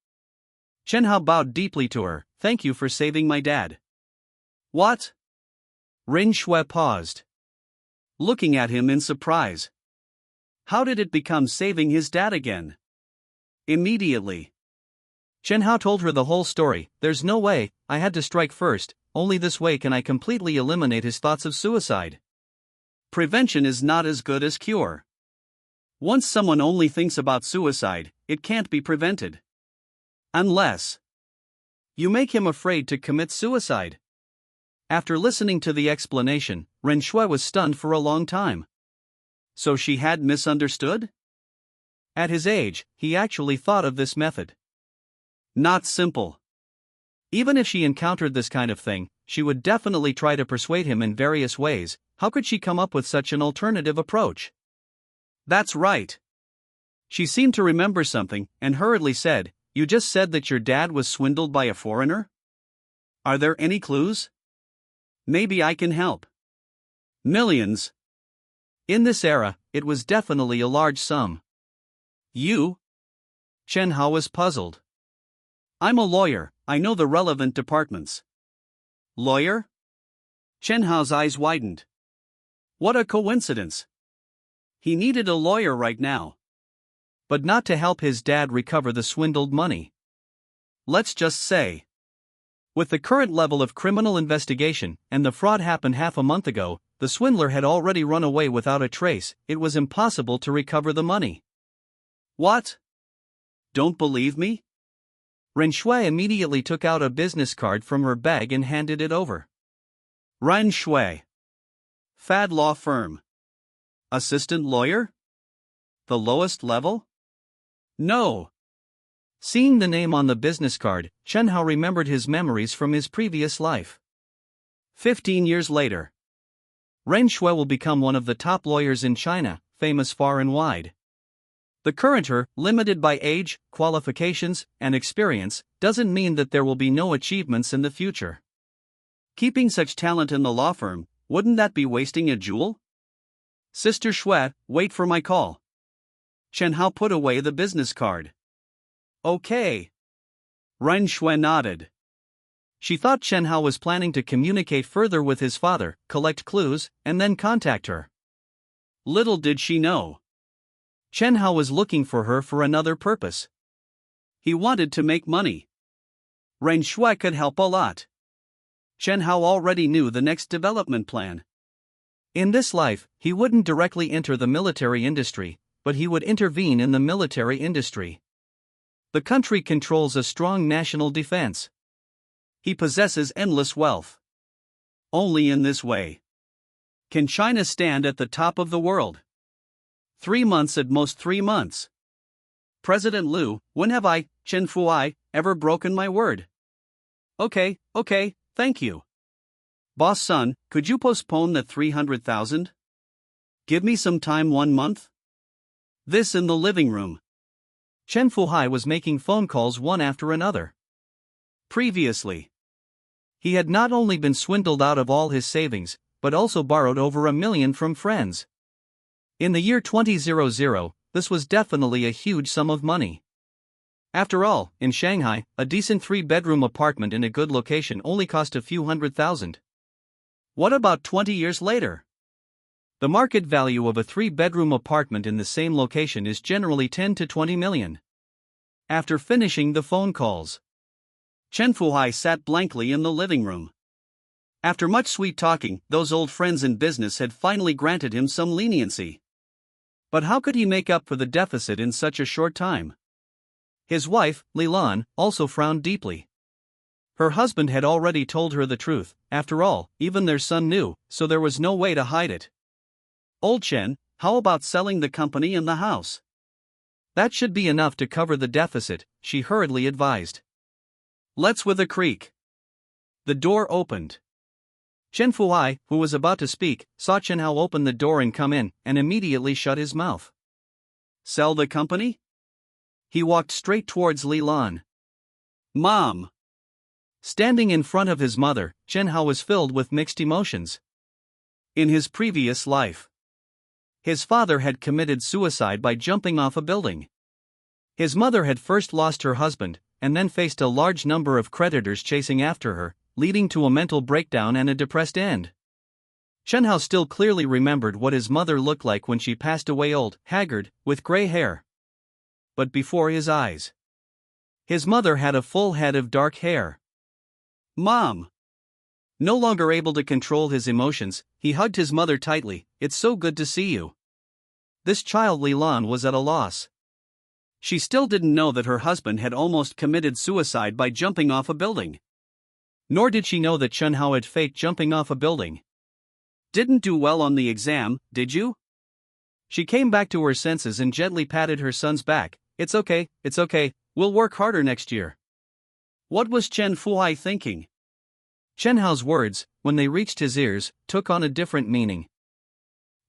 Chen Hao bowed deeply to her. Thank you for saving my dad. What? Ren Shui paused, looking at him in surprise. How did it become saving his dad again? Immediately, Chen Hao told her the whole story. There's no way, I had to strike first, only this way can I completely eliminate his thoughts of suicide. Prevention is not as good as cure. Once someone only thinks about suicide, it can't be prevented. Unless you make him afraid to commit suicide. After listening to the explanation, Ren Shui was stunned for a long time. So she had misunderstood? At his age, he actually thought of this method. Not simple. Even if she encountered this kind of thing, she would definitely try to persuade him in various ways. How could she come up with such an alternative approach? That's right. She seemed to remember something and hurriedly said, "You just said that your dad was swindled by a foreigner? Are there any clues? Maybe I can help." Millions. In this era, it was definitely a large sum. You? Chen Hao was puzzled. I'm a lawyer, I know the relevant departments. Lawyer? Chen Hao's eyes widened. What a coincidence. He needed a lawyer right now. But not to help his dad recover the swindled money. Let's just say, with the current level of criminal investigation, and the fraud happened half a month ago, the swindler had already run away without a trace. It was impossible to recover the money. What? Don't believe me? Ren Shui immediately took out a business card from her bag and handed it over. Ren Shui. Fad law firm. Assistant lawyer? The lowest level? No. Seeing the name on the business card, Chen Hao remembered his memories from his previous life. 15 years later, Ren Shui will become one of the top lawyers in China, famous far and wide. The current her, limited by age, qualifications, and experience, doesn't mean that there will be no achievements in the future. Keeping such talent in the law firm, wouldn't that be wasting a jewel? Sister Shui, wait for my call. Chen Hao put away the business card. Okay. Ren Shui nodded. She thought Chen Hao was planning to communicate further with his father, collect clues, and then contact her. Little did she know, Chen Hao was looking for her for another purpose. He wanted to make money. Ren Shui could help a lot. Chen Hao already knew the next development plan. In this life, he wouldn't directly enter the military industry, but he would intervene in the military industry. The country controls a strong national defense. He possesses endless wealth. Only in this way can China stand at the top of the world. 3 months at most 3 months. President Liu, when have I, Chen Fuai, ever broken my word? Okay, thank you. Boss son, could you postpone the 300,000? Give me some time 1 month? This in the living room. Chen Fuhai was making phone calls one after another. Previously, he had not only been swindled out of all his savings, but also borrowed over $1 million from friends. In the year 2000, this was definitely a huge sum of money. After all, in Shanghai, a decent 3-bedroom apartment in a good location only cost a few $100,000. What about 20 years later? The market value of a 3-bedroom apartment in the same location is generally 10 to 20 million. After finishing the phone calls, Chen Fuhai sat blankly in the living room. After much sweet talking, those old friends in business had finally granted him some leniency. But how could he make up for the deficit in such a short time? His wife, Li Lan, also frowned deeply. Her husband had already told her the truth. After all, even their son knew, so there was no way to hide it. Old Chen, how about selling the company and the house? That should be enough to cover the deficit, she hurriedly advised. Let's with a creak. The door opened. Chen Fuai, who was about to speak, saw Chen Hao open the door and come in, and immediately shut his mouth. Sell the company? He walked straight towards Li Lan. Mom! Standing in front of his mother, Chen Hao was filled with mixed emotions. In his previous life, his father had committed suicide by jumping off a building. His mother had first lost her husband, and then faced a large number of creditors chasing after her, leading to a mental breakdown and a depressed end. Chen Hao still clearly remembered what his mother looked like when she passed away, old, haggard, with gray hair. But before his eyes, His mother had a full head of dark hair. Mom! No longer able to control his emotions, he hugged his mother tightly. It's so good to see you. This child Lilan was at a loss. She still didn't know that her husband had almost committed suicide by jumping off a building. Nor did she know that Chen Hao had faked jumping off a building. Didn't do well on the exam, did you? She came back to her senses and gently patted her son's back. It's okay, we'll work harder next year. What was Chen Fuhai thinking? Chen Hao's words, when they reached his ears, took on a different meaning.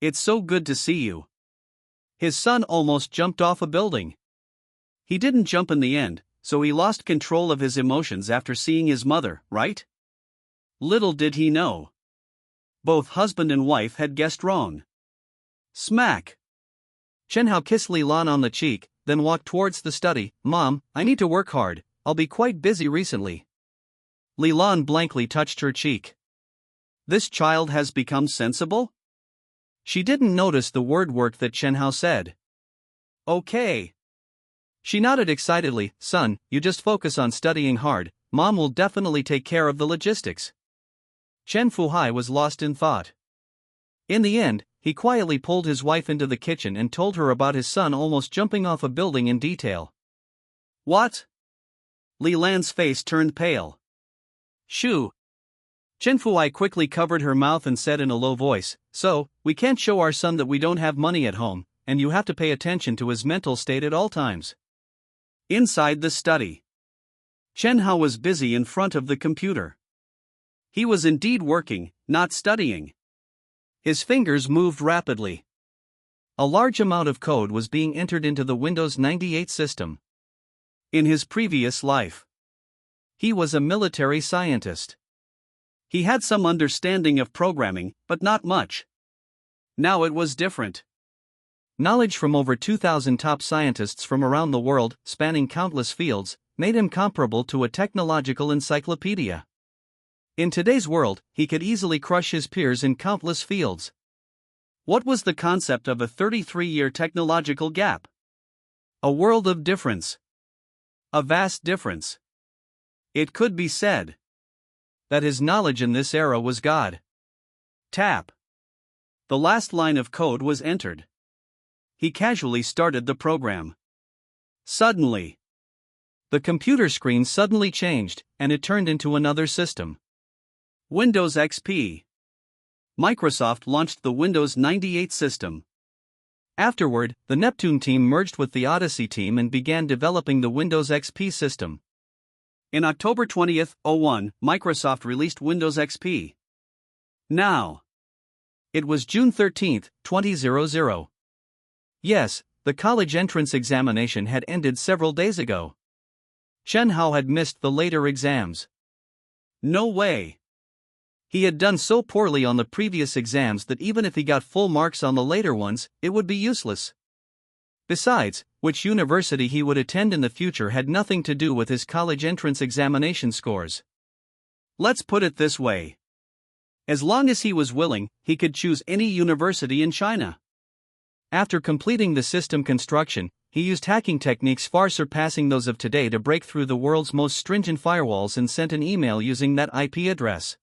It's so good to see you. His son almost jumped off a building. He didn't jump in the end, so he lost control of his emotions after seeing his mother, right? Little did he know. Both husband and wife had guessed wrong. Smack! Chen Hao kissed Lilan on the cheek, then walked towards the study. Mom, I need to work hard, I'll be quite busy recently. Lilan blankly touched her cheek. This child has become sensible? She didn't notice the word work that Chen Hao said. Okay. She nodded excitedly. Son, you just focus on studying hard, Mom will definitely take care of the logistics. Chen Fuhai was lost in thought. In the end, he quietly pulled his wife into the kitchen and told her about his son almost jumping off a building in detail. What? Li Lan's face turned pale. Shoo! Chen Fuhai quickly covered her mouth and said in a low voice, so, we can't show our son that we don't have money at home, and you have to pay attention to his mental state at all times. Inside the study, Chen Hao was busy in front of the computer. He was indeed working, not studying. His fingers moved rapidly. A large amount of code was being entered into the Windows 98 system. In his previous life, he was a military scientist. He had some understanding of programming, but not much. Now it was different. Knowledge from over 2,000 top scientists from around the world, spanning countless fields, made him comparable to a technological encyclopedia. In today's world, he could easily crush his peers in countless fields. What was the concept of a 33-year technological gap? A world of difference. A vast difference. It could be said that his knowledge in this era was God. Tap. The last line of code was entered. He casually started the program. Suddenly, the computer screen suddenly changed, and it turned into another system. Windows XP. Microsoft launched the Windows 98 system. Afterward, the Neptune team merged with the Odyssey team and began developing the Windows XP system. In October 20th, 2001, Microsoft released Windows XP. Now, it was June 13th, 2000. Yes, the college entrance examination had ended several days ago. Chen Hao had missed the later exams. No way. He had done so poorly on the previous exams that even if he got full marks on the later ones, it would be useless. Besides, which university he would attend in the future had nothing to do with his college entrance examination scores. Let's put it this way. As long as he was willing, he could choose any university in China. After completing the system construction, he used hacking techniques far surpassing those of today to break through the world's most stringent firewalls and sent an email using that IP address.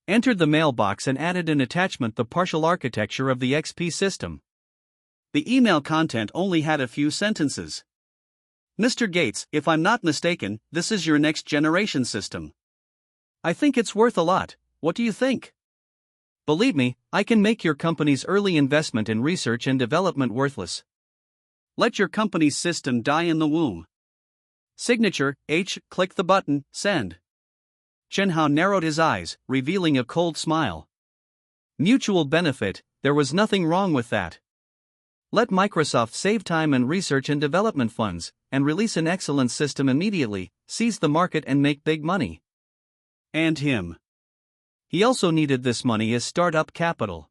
Entered the mailbox and added an attachment, the partial architecture of the XP system. The email content only had a few sentences. Mr. Gates, if I'm not mistaken, this is your next generation system. I think it's worth a lot. What do you think? Believe me, I can make your company's early investment in research and development worthless. Let your company's system die in the womb. Signature, H, click the button, send. Chen Hao narrowed his eyes, revealing a cold smile. Mutual benefit, there was nothing wrong with that. Let Microsoft save time and research and development funds, and release an excellent system immediately, seize the market and make big money. And him. He also needed this money as startup capital.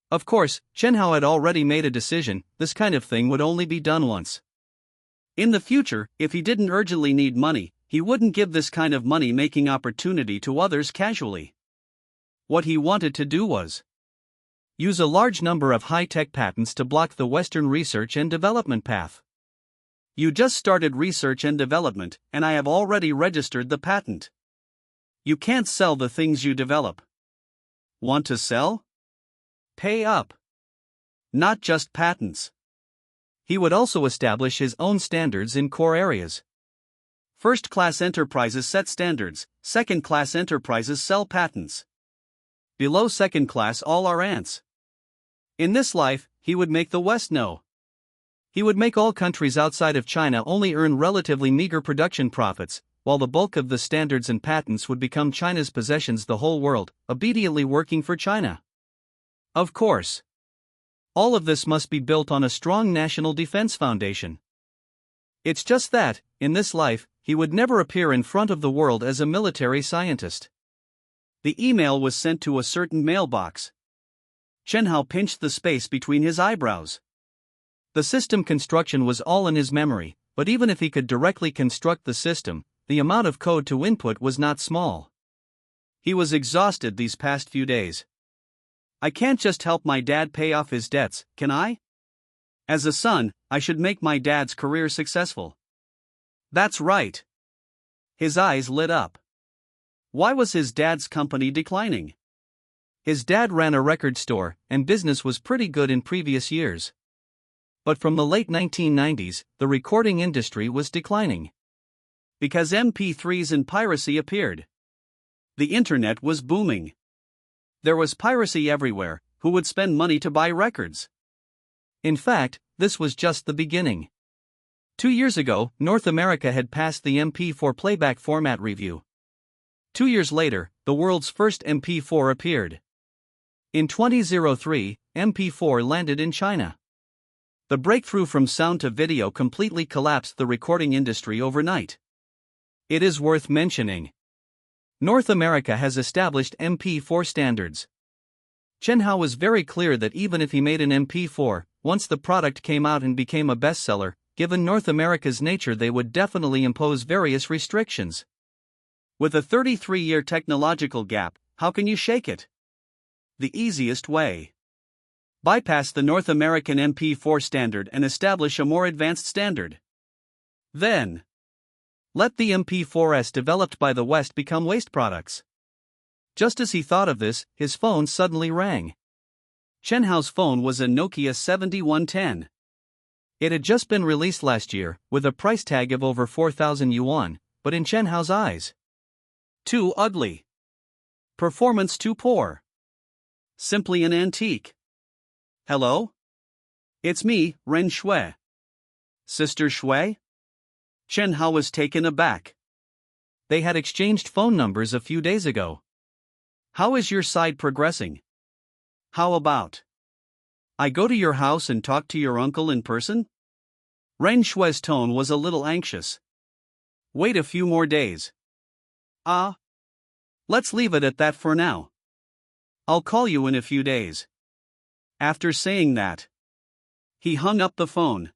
Of course, Chen Hao had already made a decision, this kind of thing would only be done once. In the future, if he didn't urgently need money, he wouldn't give this kind of money-making opportunity to others casually. What he wanted to do was use a large number of high-tech patents to block the Western research and development path. You just started research and development, and I have already registered the patent. You can't sell the things you develop. Want to sell? Pay up. Not just patents. He would also establish his own standards in core areas. First-class enterprises set standards, second-class enterprises sell patents. Below second class all are ants. In this life, he would make the West know. He would make all countries outside of China only earn relatively meager production profits, while the bulk of the standards and patents would become China's possessions, the whole world, obediently working for China. Of course. All of this must be built on a strong national defense foundation. It's just that, in this life, he would never appear in front of the world as a military scientist. The email was sent to a certain mailbox. Chen Hao pinched the space between his eyebrows. The system construction was all in his memory, but even if he could directly construct the system, the amount of code to input was not small. He was exhausted these past few days. I can't just help my dad pay off his debts, can I? As a son, I should make my dad's career successful. That's right. His eyes lit up. Why was his dad's company declining? His dad ran a record store, and business was pretty good in previous years. But from the late 1990s, the recording industry was declining. Because MP3s and piracy appeared. The internet was booming. There was piracy everywhere. Who would spend money to buy records? In fact, this was just the beginning. 2 years ago, North America had passed the MP4 playback format review. 2 years later, the world's first MP4 appeared. In 2003, MP4 landed in China. The breakthrough from sound to video completely collapsed the recording industry overnight. It is worth mentioning. North America has established MP4 standards. Chen Hao was very clear that even if he made an MP4, once the product came out and became a bestseller, given North America's nature, they would definitely impose various restrictions. With a 33-year technological gap, how can you shake it? The easiest way. Bypass the North American MP4 standard and establish a more advanced standard. Then, let the MP4s developed by the West become waste products. Just as he thought of this, his phone suddenly rang. Chen Hao's phone was a Nokia 7110. It had just been released last year, with a price tag of over 4,000 yuan, but in Chen Hao's eyes, too ugly. Performance too poor. Simply an antique. Hello? It's me, Ren Shui. Sister Shui? Chen Hao was taken aback. They had exchanged phone numbers a few days ago. How is your side progressing? How about I go to your house and talk to your uncle in person? Ren Shui's tone was a little anxious. Wait a few more days. Let's leave it at that for now. I'll call you in a few days. After saying that, he hung up the phone.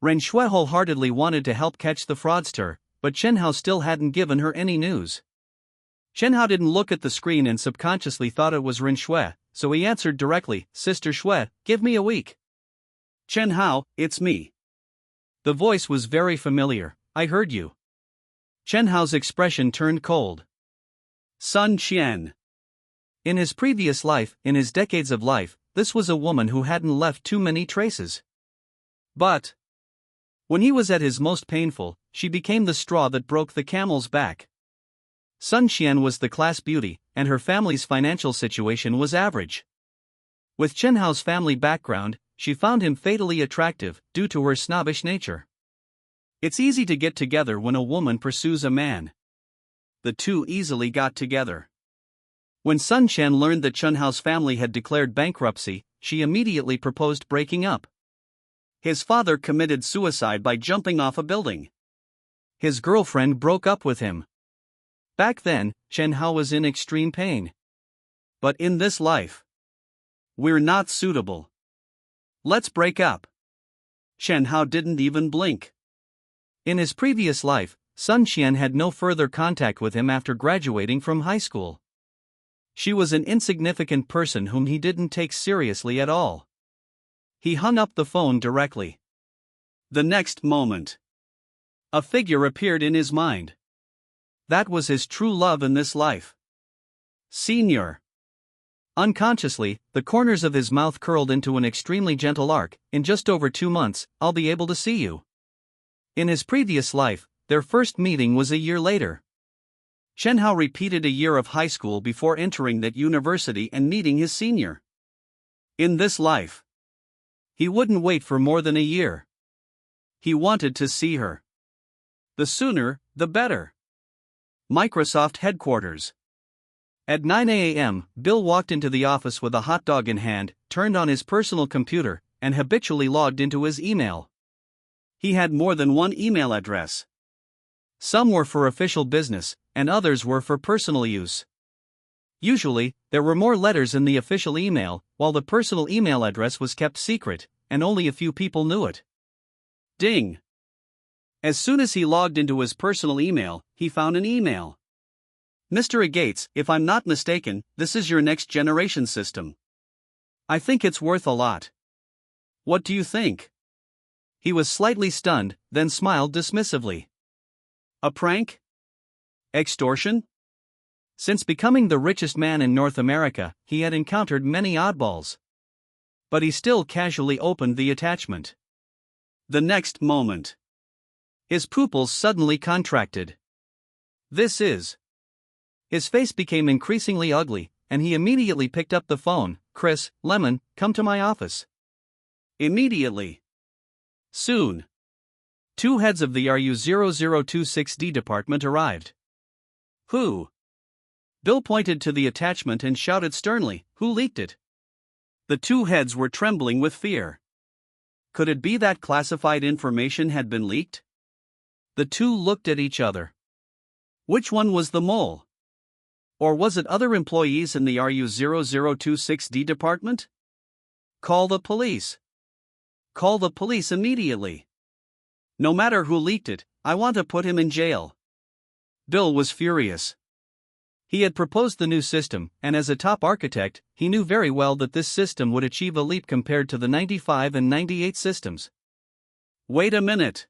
Ren Shui wholeheartedly wanted to help catch the fraudster, but Chen Hao still hadn't given her any news. Chen Hao didn't look at the screen and subconsciously thought it was Ren Shui, so he answered directly, Sister Shui, give me a week. Chen Hao, it's me. The voice was very familiar. I heard you. Chen Hao's expression turned cold. Sun Qian. In his previous life, in his decades of life, this was a woman who hadn't left too many traces. But when he was at his most painful, she became the straw that broke the camel's back. Sun Qian was the class beauty, and her family's financial situation was average. With Chen Hao's family background, she found him fatally attractive, due to her snobbish nature. It's easy to get together when a woman pursues a man. The two easily got together. When Sun Qian learned that Chen Hao's family had declared bankruptcy, she immediately proposed breaking up. His father committed suicide by jumping off a building. His girlfriend broke up with him. Back then, Chen Hao was in extreme pain. But in this life, we're not suitable. Let's break up. Chen Hao didn't even blink. In his previous life, Sun Qian had no further contact with him after graduating from high school. She was an insignificant person whom he didn't take seriously at all. He hung up the phone directly. The next moment, a figure appeared in his mind. That was his true love in this life. Senior. Unconsciously, the corners of his mouth curled into an extremely gentle arc. In just over 2 months, I'll be able to see you. In his previous life, their first meeting was a year later. Chen Hao repeated a year of high school before entering that university and meeting his senior. In this life, he wouldn't wait for more than a year. He wanted to see her. The sooner, the better. Microsoft headquarters. At 9 a.m., Bill walked into the office with a hot dog in hand, turned on his personal computer, and habitually logged into his email. He had more than one email address. Some were for official business, and others were for personal use. Usually, there were more letters in the official email, while the personal email address was kept secret, and only a few people knew it. Ding! As soon as he logged into his personal email, he found an email. Mr. Gates, if I'm not mistaken, this is your next generation system. I think it's worth a lot. What do you think? He was slightly stunned, then smiled dismissively. A prank? Extortion? Since becoming the richest man in North America, he had encountered many oddballs. But he still casually opened the attachment. The next moment, his pupils suddenly contracted. This is. His face became increasingly ugly, and he immediately picked up the phone. Chris, Lemon, come to my office. Immediately. Soon. 2 heads of the RU0026D department arrived. Who? Bill pointed to the attachment and shouted sternly, who leaked it? The 2 heads were trembling with fear. Could it be that classified information had been leaked? The 2 looked at each other. Which one was the mole? Or was it other employees in the RU0026D department? Call the police. Call the police immediately. No matter who leaked it, I want to put him in jail. Bill was furious. He had proposed the new system, and as a top architect, he knew very well that this system would achieve a leap compared to the 95 and 98 systems. Wait a minute.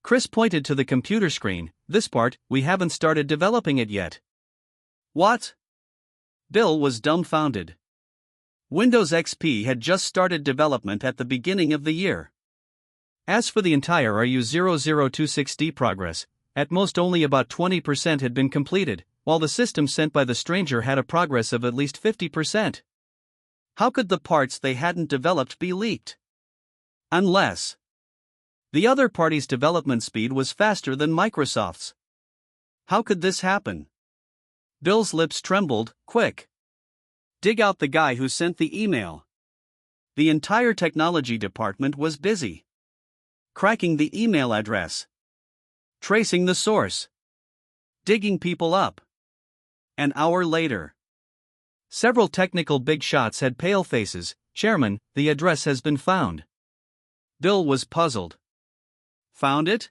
Chris pointed to the computer screen. This part, we haven't started developing it yet. What? Bill was dumbfounded. Windows XP had just started development at the beginning of the year. As for the entire RU0026D progress, at most only about 20% had been completed, while the system sent by the stranger had a progress of at least 50%. How could the parts they hadn't developed be leaked? Unless the other party's development speed was faster than Microsoft's. How could this happen? Bill's lips trembled. Quick. Dig out the guy who sent the email. The entire technology department was busy. Cracking the email address. Tracing the source. Digging people up. An hour later. Several technical big shots had pale faces. Chairman, the address has been found. Bill was puzzled. Found it?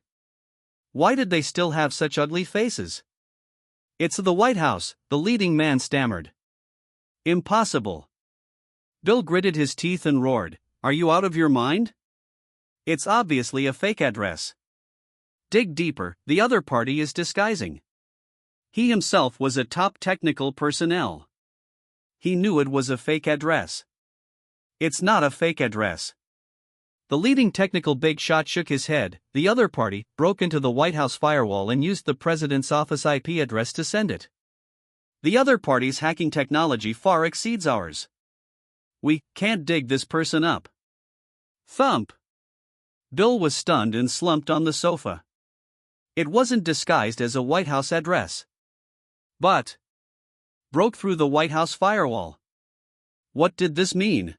Why did they still have such ugly faces? It's the White House, the leading man stammered. Impossible. Bill gritted his teeth and roared, are you out of your mind? It's obviously a fake address. Dig deeper, the other party is disguising. He himself was a top technical personnel. He knew it was a fake address. It's not a fake address. The leading technical big shot shook his head. The other party broke into the White House firewall and used the president's office IP address to send it. The other party's hacking technology far exceeds ours. We can't dig this person up. Thump. Bill was stunned and slumped on the sofa. It wasn't disguised as a White House address. But broke through the White House firewall. What did this mean?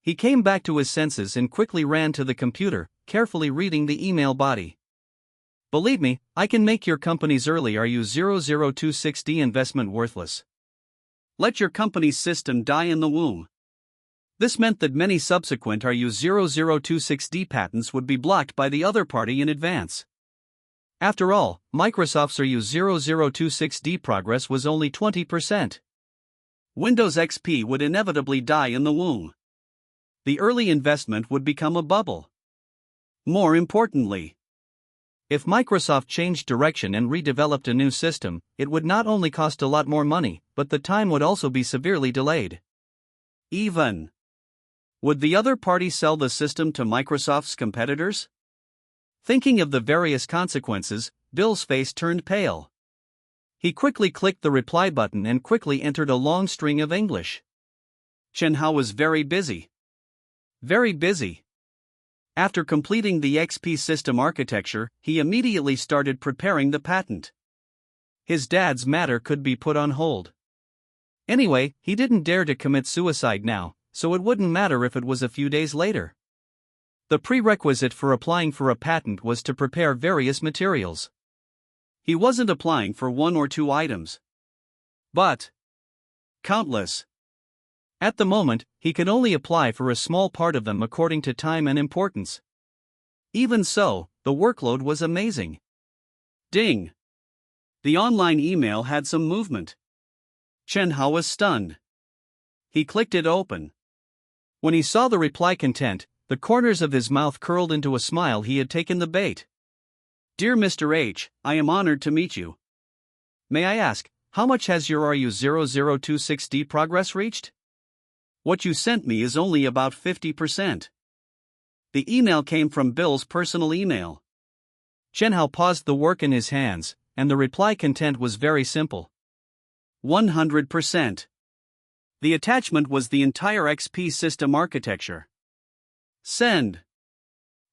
He came back to his senses and quickly ran to the computer, carefully reading the email body. Believe me, I can make your company's early RU0026D investment worthless. Let your company's system die in the womb. This meant that many subsequent RU0026D patents would be blocked by the other party in advance. After all, Microsoft's RU0026D progress was only 20%. Windows XP would inevitably die in the womb. The early investment would become a bubble. More importantly, if Microsoft changed direction and redeveloped a new system, it would not only cost a lot more money, but the time would also be severely delayed. Even would the other party sell the system to Microsoft's competitors? Thinking of the various consequences, Bill's face turned pale. He quickly clicked the reply button and quickly entered a long string of English. Chen Hao was very busy. Very busy. After completing the XP system architecture, he immediately started preparing the patent. His dad's matter could be put on hold. Anyway, he didn't dare to commit suicide now, so it wouldn't matter if it was a few days later. The prerequisite for applying for a patent was to prepare various materials. He wasn't applying for one or two items, but countless. At the moment, he could only apply for a small part of them according to time and importance. Even so, the workload was amazing. Ding! The online email had some movement. Chen Hao was stunned. He clicked it open. When he saw the reply content, the corners of his mouth curled into a smile. He had taken the bait. Dear Mr. H, I am honored to meet you. May I ask, how much has your RU0026D progress reached? What you sent me is only about 50%. The email came from Bill's personal email. Chen Hao paused the work in his hands, and the reply content was very simple. 100%. The attachment was the entire XP system architecture. Send.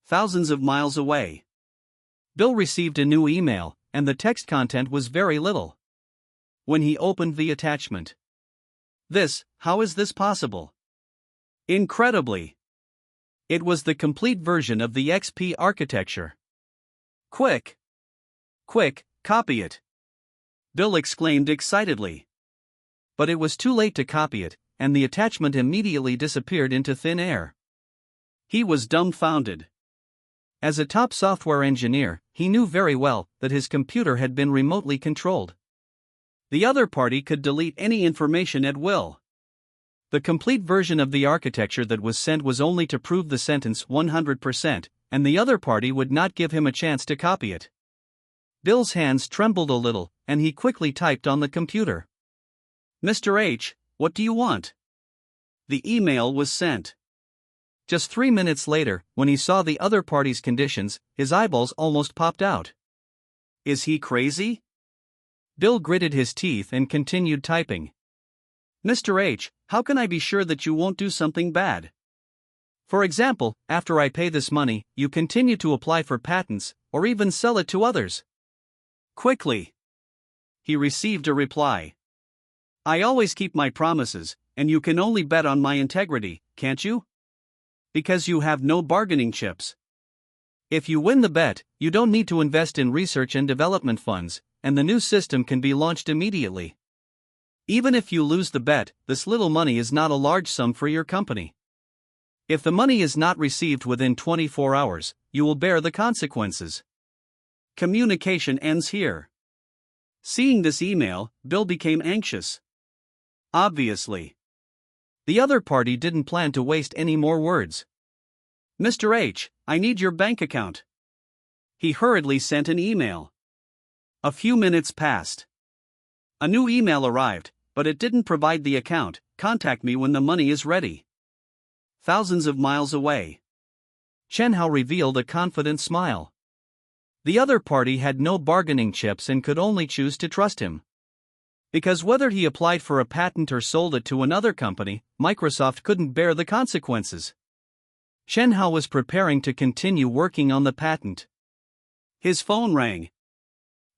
Thousands of miles away. Bill received a new email, and the text content was very little. When he opened the attachment. How is this possible? Incredibly. It was the complete version of the XP architecture. Quick, copy it. Bill exclaimed excitedly. But it was too late to copy it, and the attachment immediately disappeared into thin air. He was dumbfounded. As a top software engineer, he knew very well that his computer had been remotely controlled. The other party could delete any information at will. The complete version of the architecture that was sent was only to prove the sentence 100%, and the other party would not give him a chance to copy it. Bill's hands trembled a little, and he quickly typed on the computer. Mr. H, what do you want? The email was sent. Just 3 minutes later, when he saw the other party's conditions, his eyeballs almost popped out. Is he crazy? Bill gritted his teeth and continued typing. Mr. H, how can I be sure that you won't do something bad? For example, after I pay this money, you continue to apply for patents, or even sell it to others. Quickly. He received a reply. I always keep my promises, and you can only bet on my integrity, can't you? Because you have no bargaining chips. If you win the bet, you don't need to invest in research and development funds, and the new system can be launched immediately. Even if you lose the bet, this little money is not a large sum for your company. If the money is not received within 24 hours, you will bear the consequences. Communication ends here. Seeing this email, Bill became anxious. Obviously. The other party didn't plan to waste any more words. Mr. H, I need your bank account. He hurriedly sent an email. A few minutes passed. A new email arrived, but it didn't provide the account. Contact me when the money is ready. Thousands of miles away. Chen Hao revealed a confident smile. The other party had no bargaining chips and could only choose to trust him. Because whether he applied for a patent or sold it to another company, Microsoft couldn't bear the consequences. Chen Hao was preparing to continue working on the patent. His phone rang.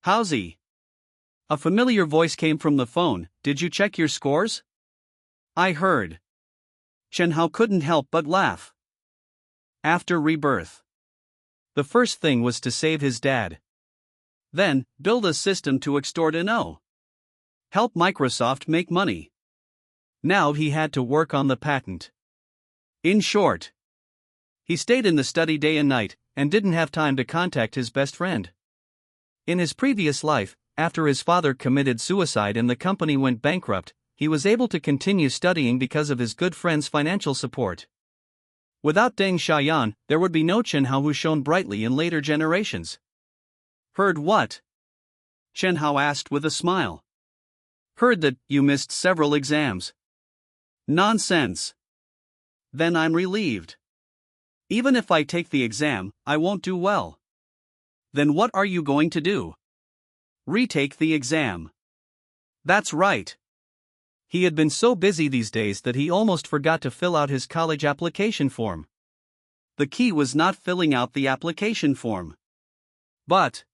Howsy? A familiar voice came from the phone. Did you check your scores? I heard. Chen Hao couldn't help but laugh. After rebirth. The first thing was to save his dad. Then, build a system to extort and help Microsoft make money. Now he had to work on the patent. In short, he stayed in the study day and night, and didn't have time to contact his best friend. In his previous life, after his father committed suicide and the company went bankrupt, he was able to continue studying because of his good friend's financial support. Without Deng Xiaoyan, there would be no Chen Hao who shone brightly in later generations. Heard what? Chen Hao asked with a smile. Heard that you missed several exams. Nonsense. Then I'm relieved. Even if I take the exam, I won't do well. Then what are you going to do? Retake the exam. That's right. He had been so busy these days that he almost forgot to fill out his college application form. The key was not filling out the application form. But.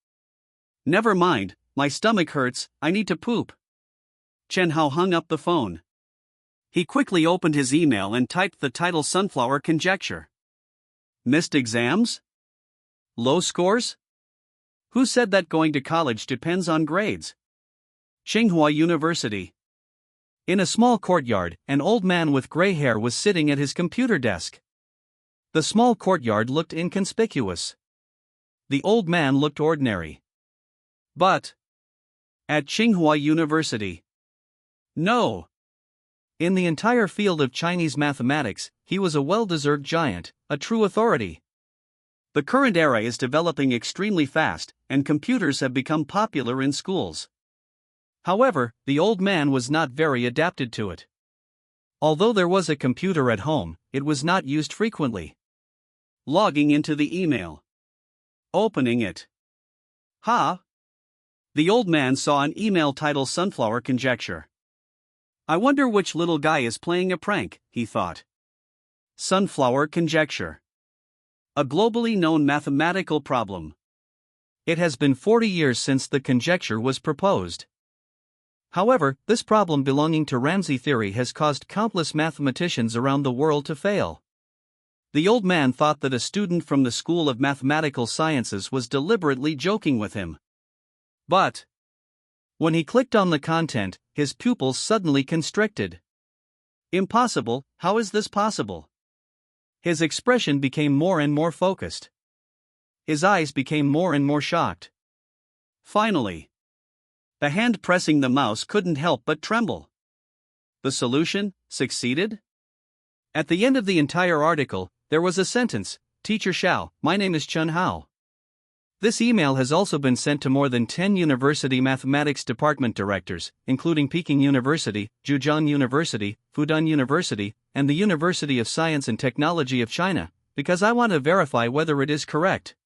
Never mind, my stomach hurts, I need to poop. Chen Hao hung up the phone. He quickly opened his email and typed the title Sunflower Conjecture. Missed exams? Low scores? Who said that going to college depends on grades? Tsinghua University. In a small courtyard, an old man with gray hair was sitting at his computer desk. The small courtyard looked inconspicuous. The old man looked ordinary. But. At Tsinghua University. No. In the entire field of Chinese mathematics, he was a well-deserved giant, a true authority. The current era is developing extremely fast, and computers have become popular in schools. However, the old man was not very adapted to it. Although there was a computer at home, it was not used frequently. Logging into the email. Opening it. The old man saw an email titled Sunflower Conjecture. I wonder which little guy is playing a prank, he thought. Sunflower Conjecture. A globally known mathematical problem. It has been 40 years since the conjecture was proposed. However, this problem belonging to Ramsey theory has caused countless mathematicians around the world to fail. The old man thought that a student from the School of Mathematical Sciences was deliberately joking with him. But when he clicked on the content, his pupils suddenly constricted. Impossible, how is this possible? His expression became more and more focused. His eyes became more and more shocked. Finally, the hand pressing the mouse couldn't help but tremble. The solution succeeded? At the end of the entire article, there was a sentence, Teacher Xiao, my name is Chen Hao. This email has also been sent to more than 10 university mathematics department directors, including Peking University, Zhejiang University, Fudan University, and the University of Science and Technology of China, because I want to verify whether it is correct.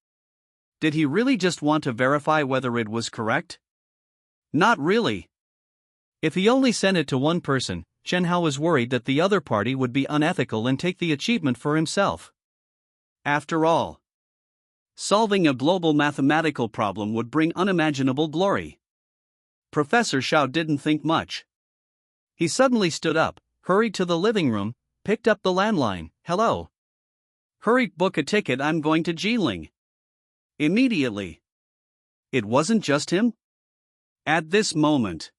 Did he really just want to verify whether it was correct? Not really. If he only sent it to one person, Chen Hao was worried that the other party would be unethical and take the achievement for himself. After all, solving a global mathematical problem would bring unimaginable glory. Professor Xiao didn't think much. He suddenly stood up, hurried to the living room, picked up the landline. Hello. Hurry, book a ticket, I'm going to Jiling. Immediately. It wasn't just him? At this moment,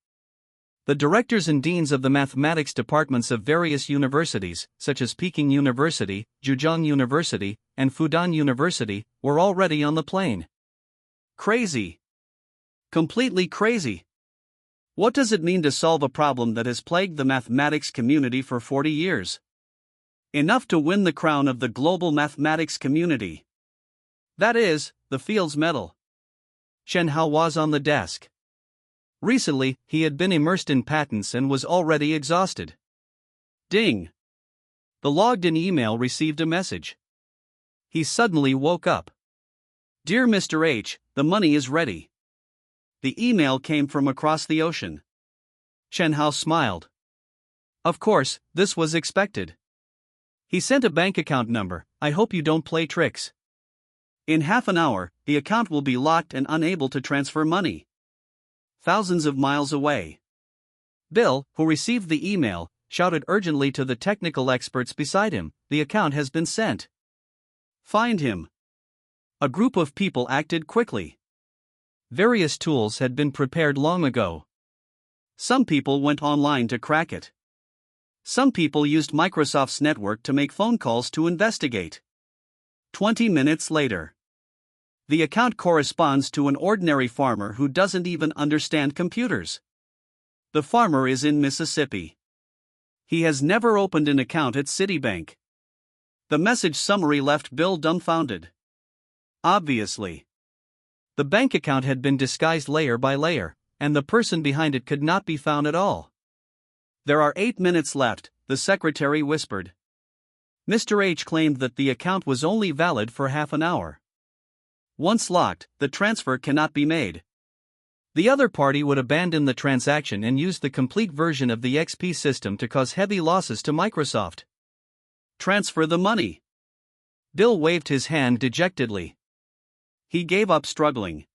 the directors and deans of the mathematics departments of various universities, such as Peking University, Zhejiang University, and Fudan University, were already on the plane. Crazy. Completely crazy. What does it mean to solve a problem that has plagued the mathematics community for 40 years? Enough to win the crown of the global mathematics community. That is, the Fields Medal. Chen Hao was on the desk. Recently, he had been immersed in patents and was already exhausted. Ding! The logged-in email received a message. He suddenly woke up. Dear Mr. H, the money is ready. The email came from across the ocean. Chen Hao smiled. Of course, this was expected. He sent a bank account number. I hope you don't play tricks. In half an hour, the account will be locked and unable to transfer money. Thousands of miles away. Bill, who received the email, shouted urgently to the technical experts beside him, the account has been sent. Find him. A group of people acted quickly. Various tools had been prepared long ago. Some people went online to crack it. Some people used Microsoft's network to make phone calls to investigate. 20 minutes later. The account corresponds to an ordinary farmer who doesn't even understand computers. The farmer is in Mississippi. He has never opened an account at Citibank. The message summary left Bill dumbfounded. Obviously, The bank account had been disguised layer by layer, and the person behind it could not be found at all. there are 8 minutes left, the secretary whispered. Mr. H claimed that the account was only valid for half an hour. Once locked, the transfer cannot be made. The other party would abandon the transaction and use the complete version of the XP system to cause heavy losses to Microsoft. Transfer the money. Bill waved his hand dejectedly. He gave up struggling.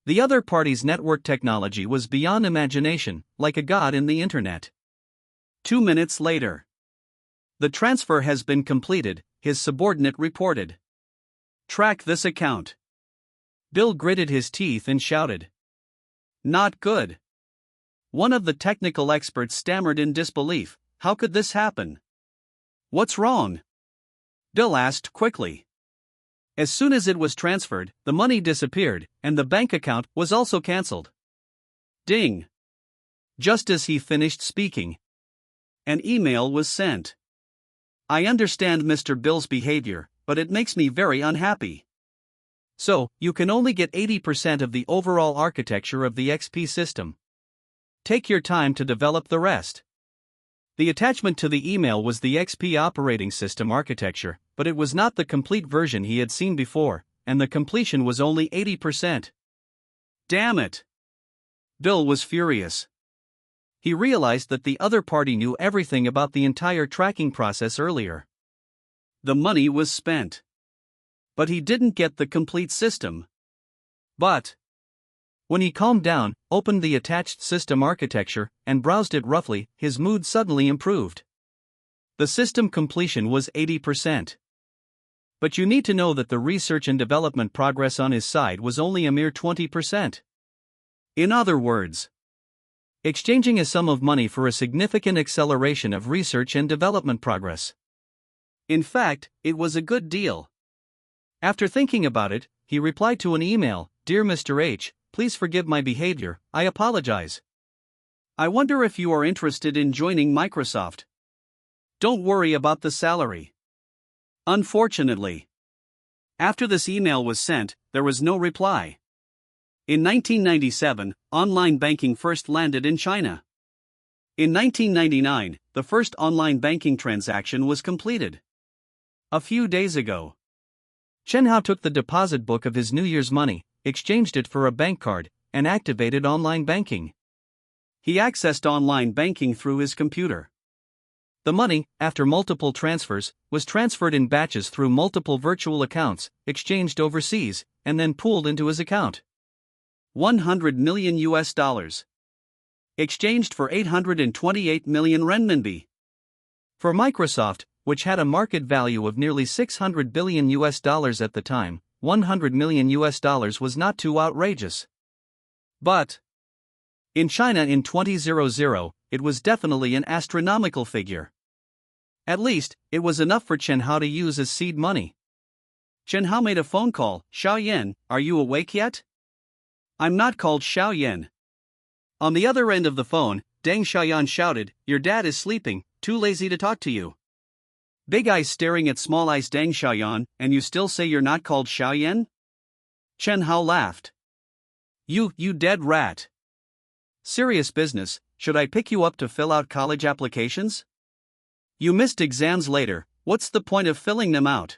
The other party's network technology was beyond imagination, like a god in the internet. 2 minutes later. The transfer has been completed, his subordinate reported. Track this account. Bill gritted his teeth and shouted. Not good. One of the technical experts stammered in disbelief. How could this happen? What's wrong? Bill asked quickly. As soon as it was transferred, the money disappeared, and the bank account was also cancelled. Ding. Just as he finished speaking, an email was sent. I understand Mr. Bill's behavior, but it makes me very unhappy. So, you can only get 80% of the overall architecture of the XP system. Take your time to develop the rest. The attachment to the email was the XP operating system architecture, but it was not the complete version he had seen before, and the completion was only 80%. Damn it! Bill was furious. He realized that the other party knew everything about the entire tracking process earlier. The money was spent. But he didn't get the complete system. But when he calmed down, opened the attached system architecture, and browsed it roughly, his mood suddenly improved. The system completion was 80%. But you need to know that the research and development progress on his side was only a mere 20%. In other words, exchanging a sum of money for a significant acceleration of research and development progress. In fact, it was a good deal. After thinking about it, he replied to an email, Dear Mr. H, please forgive my behavior, I apologize. I wonder if you are interested in joining Microsoft. Don't worry about the salary. Unfortunately, after this email was sent, there was no reply. In 1997, online banking first landed in China. In 1999, the first online banking transaction was completed. A few days ago, Chen Hao took the deposit book of his New Year's money, exchanged it for a bank card, and activated online banking. He accessed online banking through his computer. The money, after multiple transfers, was transferred in batches through multiple virtual accounts, exchanged overseas, and then pooled into his account. 100 million US dollars. Exchanged for 828 million renminbi. For Microsoft, which had a market value of nearly 600 billion US dollars at the time, 100 million US dollars was not too outrageous. But in China in 2000, it was definitely an astronomical figure. At least, it was enough for Chen Hao to use as seed money. Chen Hao made a phone call. Xiao Yan, are you awake yet? I'm not called Xiao Yan. On the other end of the phone, Deng Xiaoyan shouted, Your dad is sleeping, too lazy to talk to you. Big eyes staring at small eyes. Deng Xiaoyan, and you still say you're not called Xiao Yan? Chen Hao laughed. You dead rat. Serious business, should I pick you up to fill out college applications? You missed exams later, what's the point of filling them out?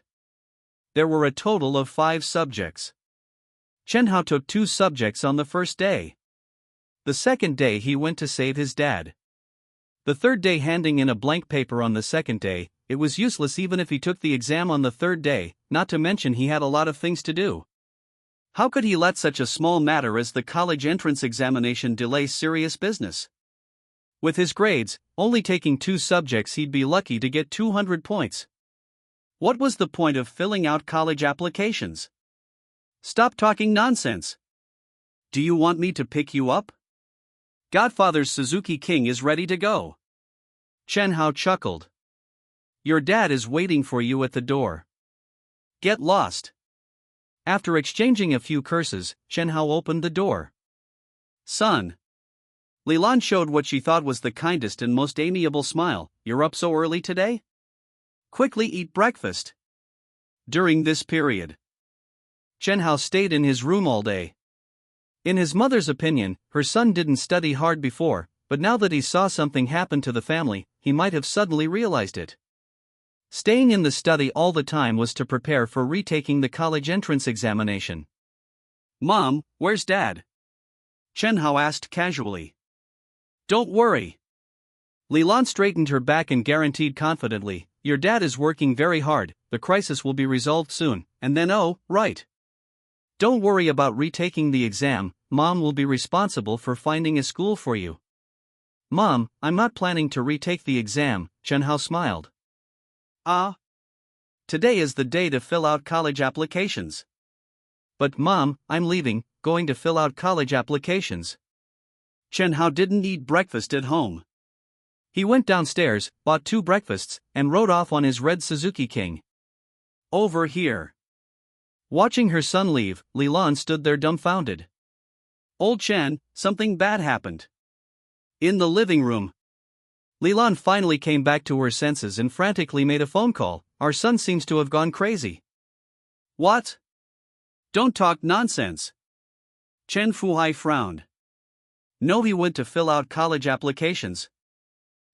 There were a total of 5 subjects. Chen Hao took 2 subjects on the first day. The second day he went to save his dad. The third day, handing in a blank paper on the second day, it was useless even if he took the exam on the third day, not to mention he had a lot of things to do. How could he let such a small matter as the college entrance examination delay serious business? With his grades, only taking 2 subjects he'd be lucky to get 200 points. What was the point of filling out college applications? Stop talking nonsense. Do you want me to pick you up? Godfather's Suzuki King is ready to go. Chen Hao chuckled. Your dad is waiting for you at the door. Get lost. After exchanging a few curses, Chen Hao opened the door. Son. Li Lan showed what she thought was the kindest and most amiable smile. You're up so early today? Quickly eat breakfast. During this period, Chen Hao stayed in his room all day. In his mother's opinion, her son didn't study hard before, but now that he saw something happen to the family, he might have suddenly realized it. Staying in the study all the time was to prepare for retaking the college entrance examination. "Mom, where's Dad?" Chen Hao asked casually. "Don't worry." Lilan straightened her back and guaranteed confidently, "Your dad is working very hard, the crisis will be resolved soon, and then right. Don't worry about retaking the exam, Mom will be responsible for finding a school for you." "Mom, I'm not planning to retake the exam," Chen Hao smiled. Today is the day to fill out college applications." "But Mom, I'm leaving, going to fill out college applications." Chen Hao didn't eat breakfast at home. He went downstairs, bought 2 breakfasts, and rode off on his red Suzuki King. Over here. Watching her son leave, Lilan stood there dumbfounded. "Old Chen, something bad happened." In the living room, Lilan finally came back to her senses and frantically made a phone call. "Our son seems to have gone crazy." "What? Don't talk nonsense." Chen Fuhai frowned. "No, he went to fill out college applications."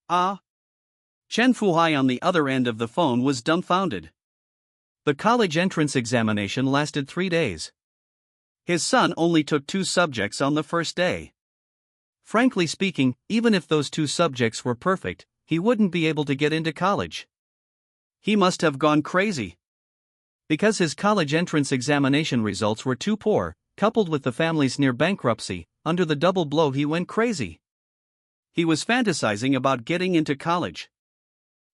Chen Fuhai on the other end of the phone was dumbfounded. The college entrance examination lasted 3 days. His son only took 2 subjects on the first day. Frankly speaking, even if those 2 subjects were perfect, he wouldn't be able to get into college. He must have gone crazy. Because his college entrance examination results were too poor, coupled with the family's near bankruptcy, under the double blow he went crazy. He was fantasizing about getting into college.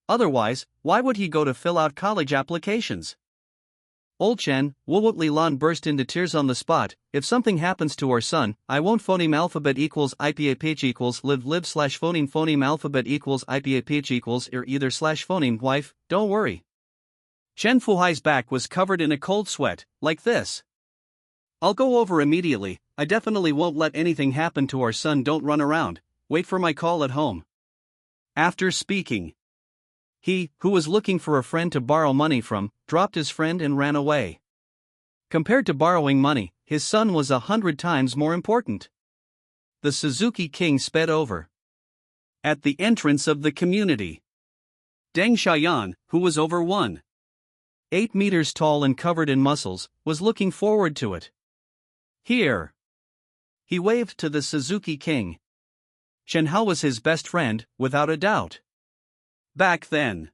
Otherwise, why would he go to fill out college applications? "Old Chen," Lilan burst into tears on the spot, "if something happens to our son, I won't phoneme alphabet equals IPAPH equals live/phoneme alphabet equals IPAPH equals either /phoneme wife, don't worry." Chen Fuhai's back was covered in a cold sweat, like this. "I'll go over immediately, I definitely won't let anything happen to our son, don't run around, wait for my call at home." After speaking, he, who was looking for a friend to borrow money from, dropped his friend and ran away. Compared to borrowing money, his son was 100 times more important. The Suzuki King sped over. At the entrance of the community, Deng Xiaoyan, who was over 1.8 meters tall and covered in muscles, was looking forward to it. "Here." He waved to the Suzuki King. Chen Hao was his best friend, without a doubt. Back then,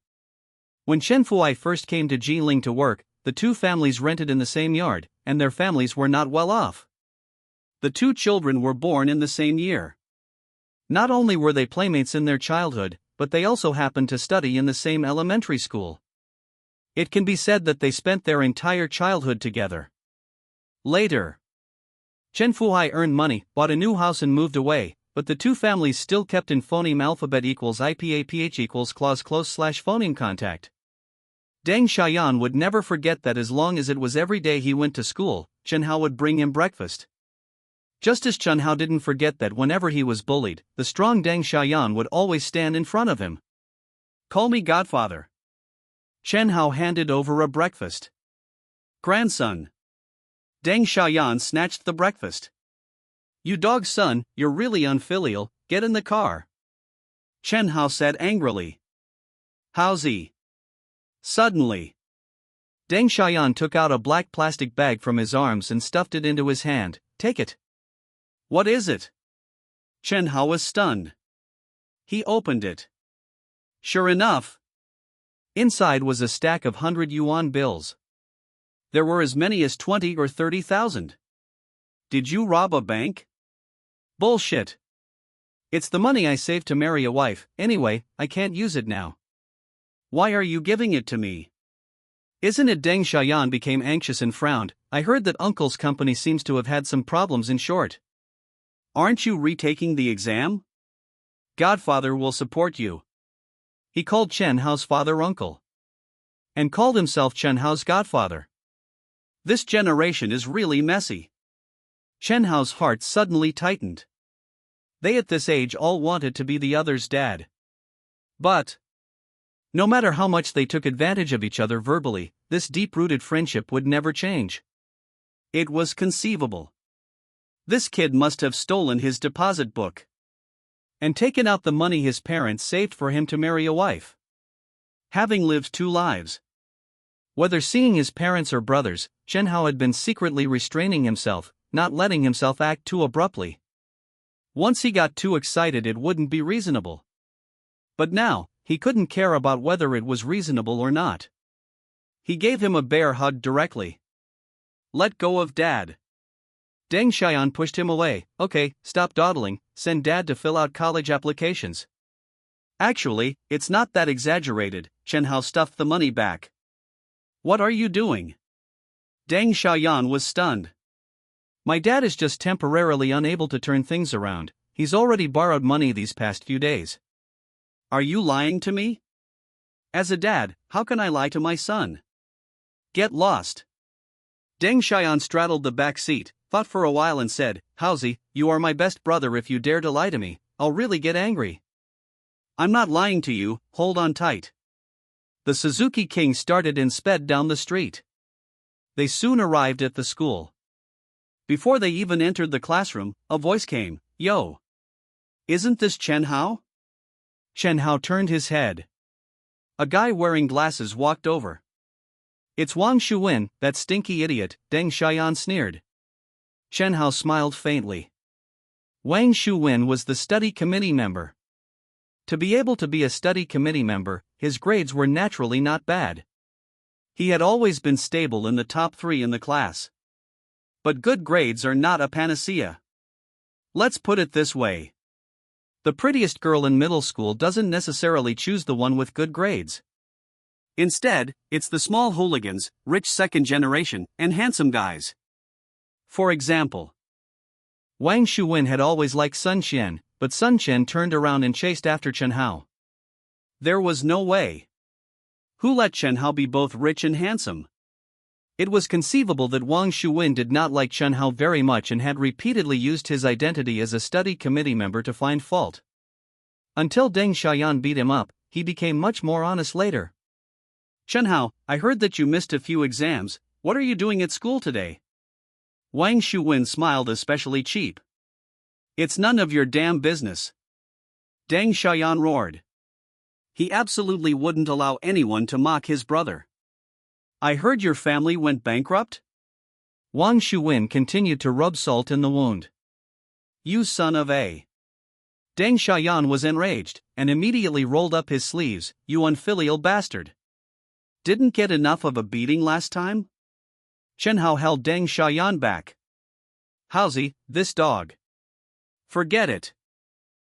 when Chen Fuai first came to Jiling to work, the 2 families rented in the same yard, and their families were not well off. The 2 children were born in the same year. Not only were they playmates in their childhood, but they also happened to study in the same elementary school. It can be said that they spent their entire childhood together. Later, Chen Fuhai earned money, bought a new house and moved away, but the 2 families still kept in phoneme alphabet equals IPAPH equals close/phoneme contact. Deng Xiaoyan would never forget that as long as it was every day he went to school, Chen Hao would bring him breakfast. Just as Chen Hao didn't forget that whenever he was bullied, the strong Deng Xiaoyan would always stand in front of him. "Call me godfather." Chen Hao handed over a breakfast. "Grandson." Deng Xiaoyan snatched the breakfast. "You dog son, you're really unfilial, get in the car." Chen Hao said angrily. "How's-y?" Suddenly, Deng Xiaoyan took out a black plastic bag from his arms and stuffed it into his hand. "Take it." "What is it?" Chen Hao was stunned. He opened it. Sure enough, inside was a stack of 100 yuan bills. There were as many as 20 or 30,000. "Did you rob a bank?" "Bullshit. It's the money I saved to marry a wife, anyway, I can't use it now." "Why are you giving it to me?" "Isn't it?" Deng Xiaoyan became anxious and frowned. "I heard that Uncle's company seems to have had some problems in short." "Aren't you retaking the exam? Godfather will support you." He called Chen Hao's father uncle. And called himself Chen Hao's godfather. This generation is really messy. Chen Hao's heart suddenly tightened. They at this age all wanted to be the other's dad. But No matter how much they took advantage of each other verbally, this deep-rooted friendship would never change. It was conceivable. This kid must have stolen his deposit book and taken out the money his parents saved for him to marry a wife. Having lived two lives. Whether seeing his parents or brothers, Chen Hao had been secretly restraining himself, not letting himself act too abruptly. Once he got too excited, it wouldn't be reasonable. But now, he couldn't care about whether it was reasonable or not. He gave him a bear hug directly. Let go of Dad. Deng Xiaoyan pushed him away. Okay, stop dawdling, send Dad to fill out college applications. Actually, it's not that exaggerated. Chen Hao stuffed the money back. What are you doing? Deng Xiaoyan was stunned. My dad is just temporarily unable to turn things around. He's already borrowed money these past few days. Are you lying to me? As a dad, how can I lie to my son? Get lost. Deng Xiaoyan straddled the back seat, thought for a while and said, Haozi, you are my best brother. If you dare to lie to me, I'll really get angry. I'm not lying to you, hold on tight. The Suzuki King started and sped down the street. They soon arrived at the school. Before they even entered the classroom, a voice came, Yo! Isn't this Chen Hao? Chen Hao turned his head. A guy wearing glasses walked over. It's Wang Shuwen, that stinky idiot, Deng Xiaoyan sneered. Chen Hao smiled faintly. Wang Shuwen was the study committee member. To be able to be a study committee member, his grades were naturally not bad. He had always been stable in the top 3 in the class. But good grades are not a panacea. Let's put it this way. The prettiest girl in middle school doesn't necessarily choose the one with good grades. Instead, it's the small hooligans, rich second generation, and handsome guys. For example, Wang Shuwen had always liked Sun Qian, but Sun Qian turned around and chased after Chen Hao. There was no way. Who let Chen Hao be both rich and handsome? It was conceivable that Wang Shuwen did not like Chen Hao very much and had repeatedly used his identity as a study committee member to find fault. Until Deng Xiaoyan beat him up, he became much more honest later. Chen Hao, I heard that you missed a few exams. What are you doing at school today? Wang Shuwen smiled especially cheap. It's none of your damn business. Deng Xiaoyan roared. He absolutely wouldn't allow anyone to mock his brother. I heard your family went bankrupt? Wang Shuwen continued to rub salt in the wound. You son of a. Deng Xiaoyan was enraged, and immediately rolled up his sleeves. You unfilial bastard. Didn't get enough of a beating last time? Chen Hao held Deng Xiaoyan back. Haozi, this dog. Forget it.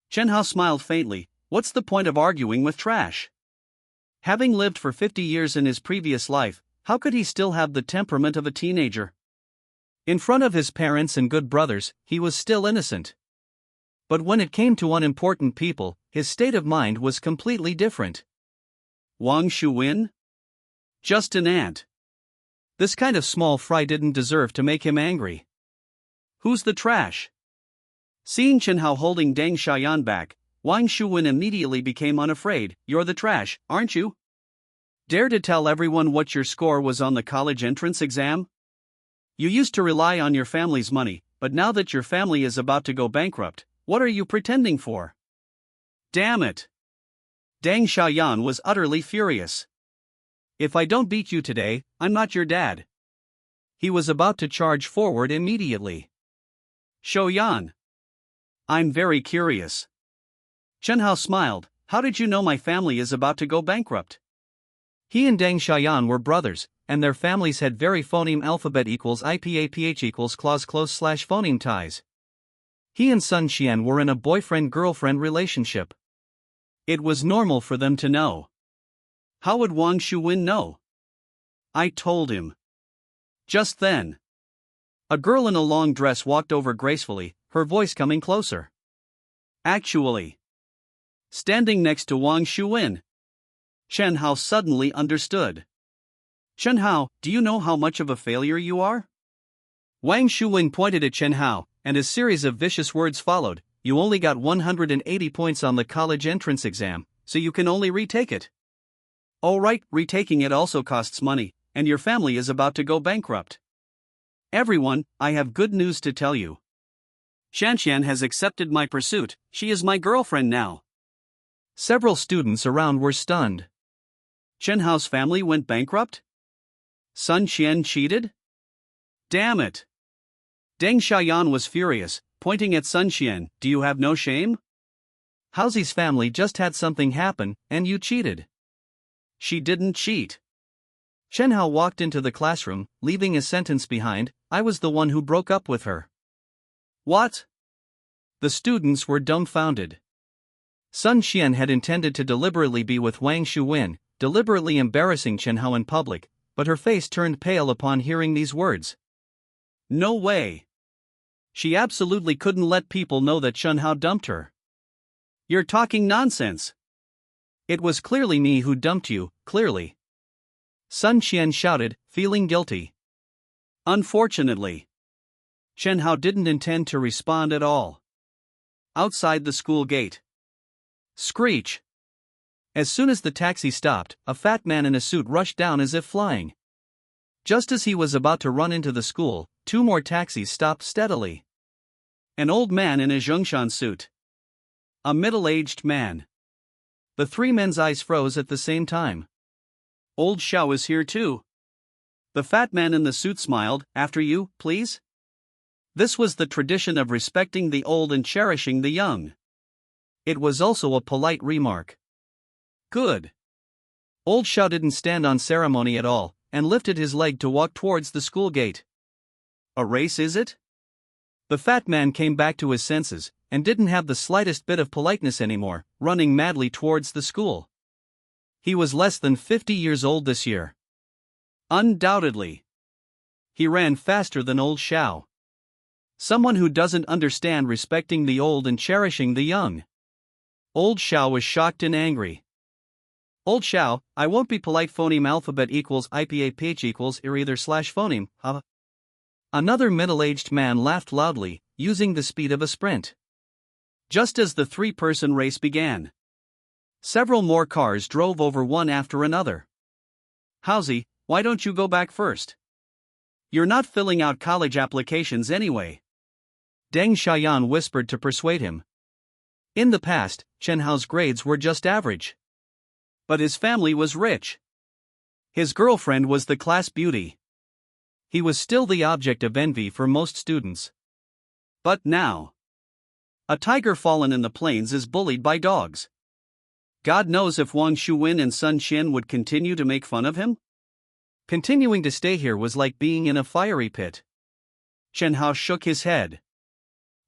Chen Hao smiled faintly. What's the point of arguing with trash? Having lived for 50 years in his previous life, how could he still have the temperament of a teenager? In front of his parents and good brothers, he was still innocent. But when it came to unimportant people, his state of mind was completely different. Wang Shuwen? Just an ant. This kind of small fry didn't deserve to make him angry. Who's the trash? Seeing Chen Hao holding Deng Xiaoyan back, Wang Shuwen immediately became unafraid. You're the trash, aren't you? Dare to tell everyone what your score was on the college entrance exam? You used to rely on your family's money, but now that your family is about to go bankrupt, what are you pretending for? Damn it! Deng Xiaoyan was utterly furious. If I don't beat you today, I'm not your dad. He was about to charge forward immediately. Xiaoyan. I'm very curious. Chen Hao smiled. How did you know my family is about to go bankrupt? He and Deng Xiaoyan were brothers, and their families had very phoneme alphabet equals IPAPH equals clause close slash phoneme ties. He and Sun Qian were in a boyfriend-girlfriend relationship. It was normal for them to know. How would Wang Shuwen know? I told him. Just then, a girl in a long dress walked over gracefully, her voice coming closer. Actually, standing next to Wang Shuwen. Chen Hao suddenly understood. Chen Hao, do you know how much of a failure you are? Wang Shuwen pointed at Chen Hao, and a series of vicious words followed. You only got 180 points on the college entrance exam, so you can only retake it. Oh right, retaking it also costs money, and your family is about to go bankrupt. Everyone, I have good news to tell you. Shanshan has accepted my pursuit, she is my girlfriend now. Several students around were stunned. Chen Hao's family went bankrupt? Sun Qian cheated? Damn it! Deng Xiaoyan was furious, pointing at Sun Qian. Do you have no shame? Haozi's family just had something happen, and you cheated. She didn't cheat. Chen Hao walked into the classroom, leaving a sentence behind. I was the one who broke up with her. What? The students were dumbfounded. Sun Qian had intended to deliberately be with Wang Shuwen, deliberately embarrassing Chen Hao in public, but her face turned pale upon hearing these words. No way. She absolutely couldn't let people know that Chen Hao dumped her. You're talking nonsense. It was clearly me who dumped you, clearly. Sun Qian shouted, feeling guilty. Unfortunately, Chen Hao didn't intend to respond at all. Outside the school gate. Screech! As soon as the taxi stopped, a fat man in a suit rushed down as if flying. Just as he was about to run into the school, two more taxis stopped steadily. An old man in a Zhongshan suit. A middle-aged man. The three men's eyes froze at the same time. Old Xiao is here too. The fat man in the suit smiled. After you, please? This was the tradition of respecting the old and cherishing the young. It was also a polite remark. Good. Old Xiao didn't stand on ceremony at all, and lifted his leg to walk towards the school gate. A race, is it? The fat man came back to his senses, and didn't have the slightest bit of politeness anymore, running madly towards the school. He was less than 50 years old this year. Undoubtedly. He ran faster than old Xiao. Someone who doesn't understand respecting the old and cherishing the young. Old Xiao was shocked and angry. Old Xiao, I won't be polite. Phoneme alphabet equals IPA equals either slash phoneme, huh? Another middle-aged man laughed loudly, using the speed of a sprint. Just as the three-person race began, several more cars drove over one after another. Haozi, why don't you go back first? You're not filling out college applications anyway. Deng Xiaoyan whispered to persuade him. In the past, Chen Hao's grades were just average. But his family was rich. His girlfriend was the class beauty. He was still the object of envy for most students. But now, a tiger fallen in the plains is bullied by dogs. God knows if Wang Shuwen and Sun Qian would continue to make fun of him? Continuing to stay here was like being in a fiery pit. Chen Hao shook his head.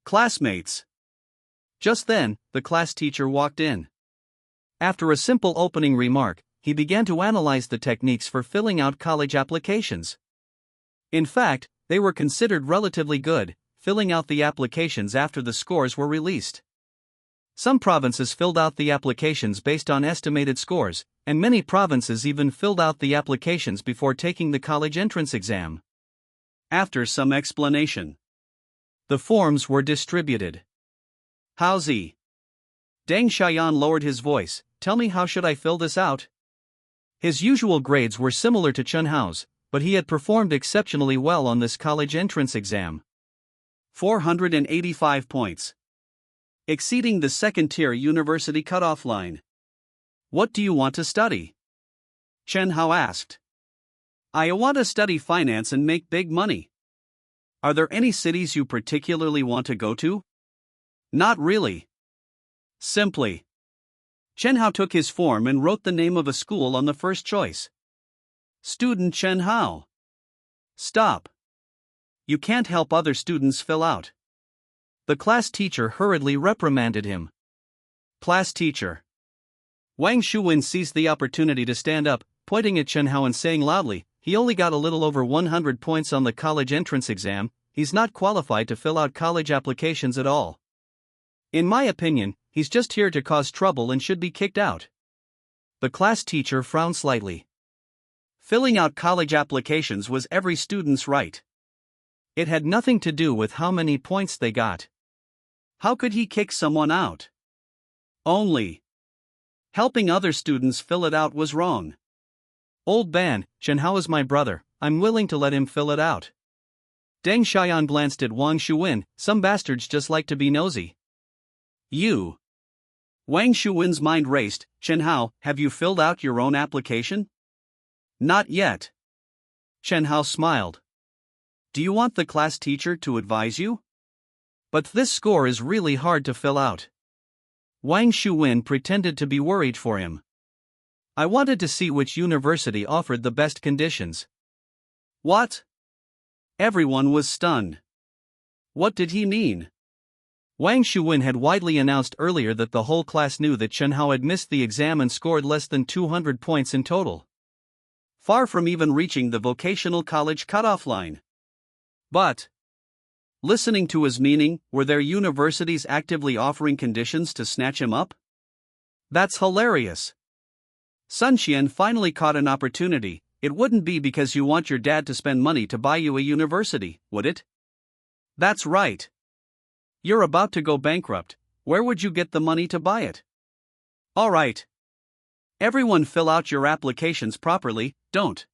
Classmates. Just then, the class teacher walked in. After a simple opening remark, he began to analyze the techniques for filling out college applications. In fact, they were considered relatively good, filling out the applications after the scores were released. Some provinces filled out the applications based on estimated scores, and many provinces even filled out the applications before taking the college entrance exam. After some explanation, the forms were distributed. Haozi. Deng Xiaoyan lowered his voice. Tell me, how should I fill this out? His usual grades were similar to Chen Hao's, but he had performed exceptionally well on this college entrance exam. 485 points. Exceeding the second-tier university cutoff line. What do you want to study? Chen Hao asked. I want to study finance and make big money. Are there any cities you particularly want to go to? Not really. Simply. Chen Hao took his form and wrote the name of a school on the first choice. Student Chen Hao. Stop. You can't help other students fill out. The class teacher hurriedly reprimanded him. Class teacher. Wang Shuwen seized the opportunity to stand up, pointing at Chen Hao and saying loudly, he only got a little over 100 points on the college entrance exam, he's not qualified to fill out college applications at all. In my opinion, he's just here to cause trouble and should be kicked out. The class teacher frowned slightly. Filling out college applications was every student's right. It had nothing to do with how many points they got. How could he kick someone out? Only helping other students fill it out was wrong. Old man, Chen Hao is my brother, I'm willing to let him fill it out. Deng Xiaoyan glanced at Wang Shuwen, some bastards just like to be nosy. You. Wang Shuwen's mind raced. Chen Hao, have you filled out your own application? Not yet. Chen Hao smiled. Do you want the class teacher to advise you? But this score is really hard to fill out. Wang Shuwen pretended to be worried for him. I wanted to see which university offered the best conditions. What? Everyone was stunned. What did he mean? Wang Shuwen had widely announced earlier that the whole class knew that Chen Hao had missed the exam and scored less than 200 points in total. Far from even reaching the vocational college cutoff line. But, listening to his meaning, were there universities actively offering conditions to snatch him up? That's hilarious. Sun Xian finally caught an opportunity. It wouldn't be because you want your dad to spend money to buy you a university, would it? That's right. You're about to go bankrupt. Where would you get the money to buy it? All right. Everyone fill out your applications properly, don't.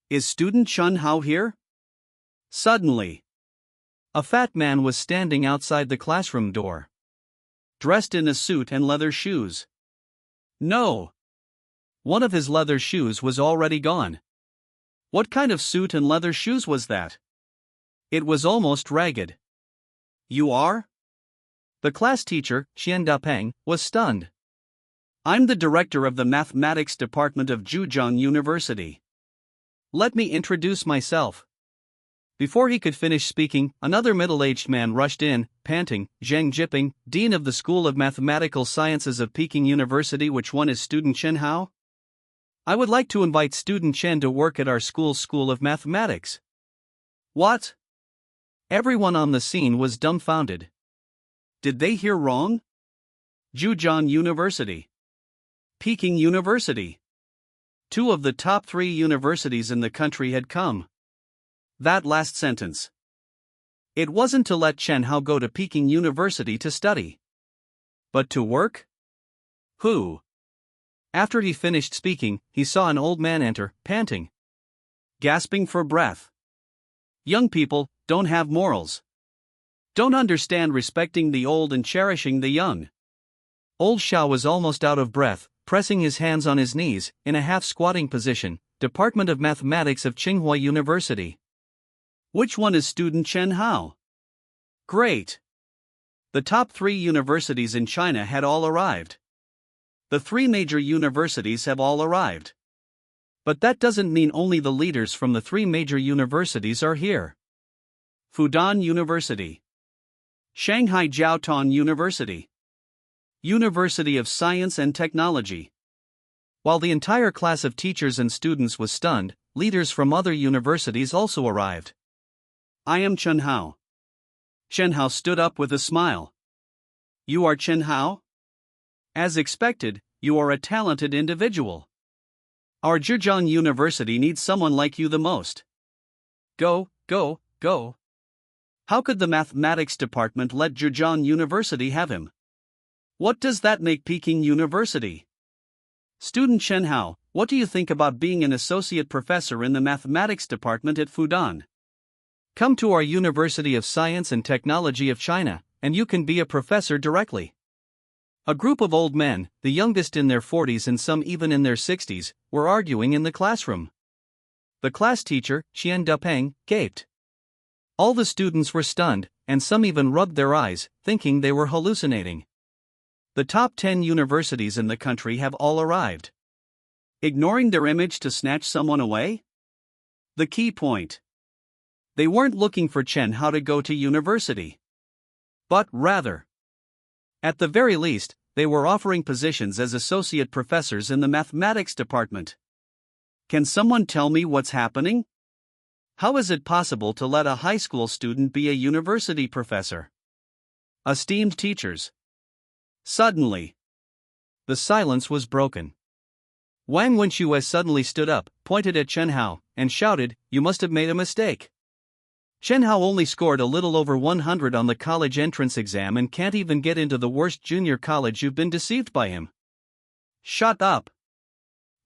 Is student Chen Hao here? Suddenly, a fat man was standing outside the classroom door. Dressed in a suit and leather shoes. No. One of his leather shoes was already gone. What kind of suit and leather shoes was that? It was almost ragged. You are? The class teacher, Xian Dapeng, was stunned. I'm the director of the mathematics department of Zhejiang University. Let me introduce myself. Before he could finish speaking, another middle-aged man rushed in, panting. Zheng Jiping, Dean of the School of Mathematical Sciences of Peking University. Which one is student Chen Hao? I would like to invite student Chen to work at our school's School of Mathematics. What? Everyone on the scene was dumbfounded. Did they hear wrong? Zhejiang University. Peking University. Two of the top 3 universities in the country had come. That last sentence. It wasn't to let Chen Hao go to Peking University to study. But to work? Who? After he finished speaking, he saw an old man enter, panting. Gasping for breath. Young people don't have morals. Don't understand respecting the old and cherishing the young. Old Xiao was almost out of breath, pressing his hands on his knees, in a half-squatting position. Department of Mathematics of Tsinghua University. Which one is student Chen Hao? Great. The top 3 universities in China had all arrived. The 3 major universities have all arrived. But that doesn't mean only the leaders from the 3 major universities are here. Fudan University. Shanghai Jiaotong University. University of Science and Technology. While the entire class of teachers and students was stunned, leaders from other universities also arrived. I am Chen Hao. Chen Hao stood up with a smile. You are Chen Hao? As expected, you are a talented individual. Our Zhejiang University needs someone like you the most. Go, go, go. How could the mathematics department let Zhejiang University have him? What does that make Peking University? Student Chen Hao, what do you think about being an associate professor in the mathematics department at Fudan? Come to our University of Science and Technology of China, and you can be a professor directly. A group of old men, the youngest in their 40s and some even in their 60s, were arguing in the classroom. The class teacher, Xian Dapeng, gaped. All the students were stunned, and some even rubbed their eyes, thinking they were hallucinating. The top 10 universities in the country have all arrived. Ignoring their image to snatch someone away? The key point. They weren't looking for Chen Hao to go to university. But rather, at the very least, they were offering positions as associate professors in the mathematics department. Can someone tell me what's happening? How is it possible to let a high school student be a university professor? Esteemed teachers. Suddenly, the silence was broken. Wang Wenxue suddenly stood up, pointed at Chen Hao, and shouted, "You must have made a mistake. Chen Hao only scored a little over 100 on the college entrance exam and can't even get into the worst junior college. You've been deceived by him." Shut up.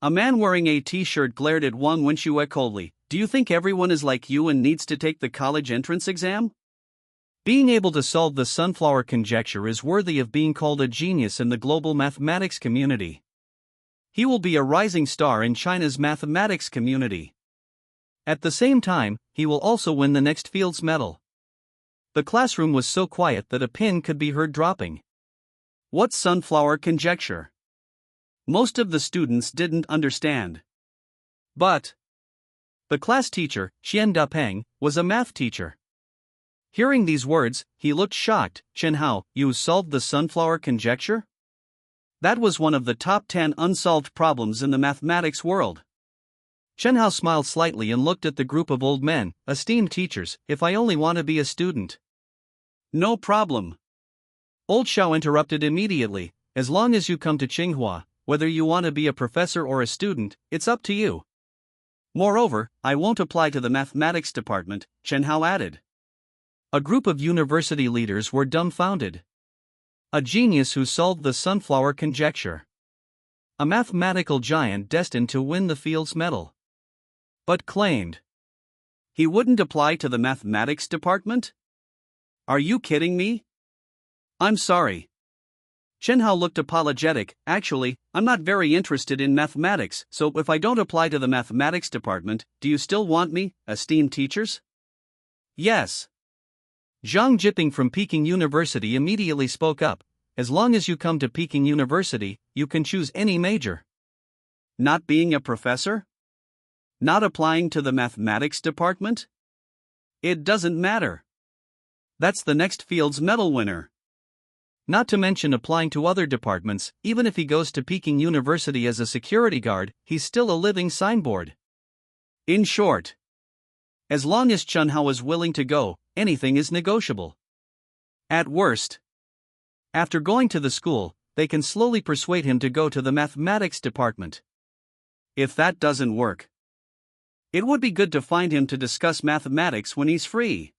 A man wearing a t-shirt glared at Wang Wenxue coldly. Do you think everyone is like you and needs to take the college entrance exam? Being able to solve the sunflower conjecture is worthy of being called a genius in the global mathematics community. He will be a rising star in China's mathematics community. At the same time, he will also win the next Fields Medal. The classroom was so quiet that a pin could be heard dropping. What's sunflower conjecture? Most of the students didn't understand. But the class teacher, Xian Dapeng, was a math teacher. Hearing these words, he looked shocked. Chen Hao, you solved the sunflower conjecture? That was one of the top 10 unsolved problems in the mathematics world. Chen Hao smiled slightly and looked at the group of old men. Esteemed teachers, if I only want to be a student. No problem. Old Xiao interrupted immediately. As long as you come to Tsinghua, whether you want to be a professor or a student, it's up to you. Moreover, I won't apply to the mathematics department, Chen Hao added. A group of university leaders were dumbfounded. A genius who solved the sunflower conjecture. A mathematical giant destined to win the Fields Medal. But claimed he wouldn't apply to the mathematics department? Are you kidding me? I'm sorry. Chen Hao looked apologetic. Actually, I'm not very interested in mathematics, so if I don't apply to the mathematics department, do you still want me, esteemed teachers? Yes. Zhang Jiping from Peking University immediately spoke up. As long as you come to Peking University, you can choose any major. Not being a professor? Not applying to the mathematics department? It doesn't matter. That's the next Fields Medal winner. Not to mention applying to other departments. Even if he goes to Peking University as a security guard, he's still a living signboard. In short, as long as Chen Hao is willing to go, anything is negotiable. At worst, after going to the school, they can slowly persuade him to go to the mathematics department. If that doesn't work, it would be good to find him to discuss mathematics when he's free.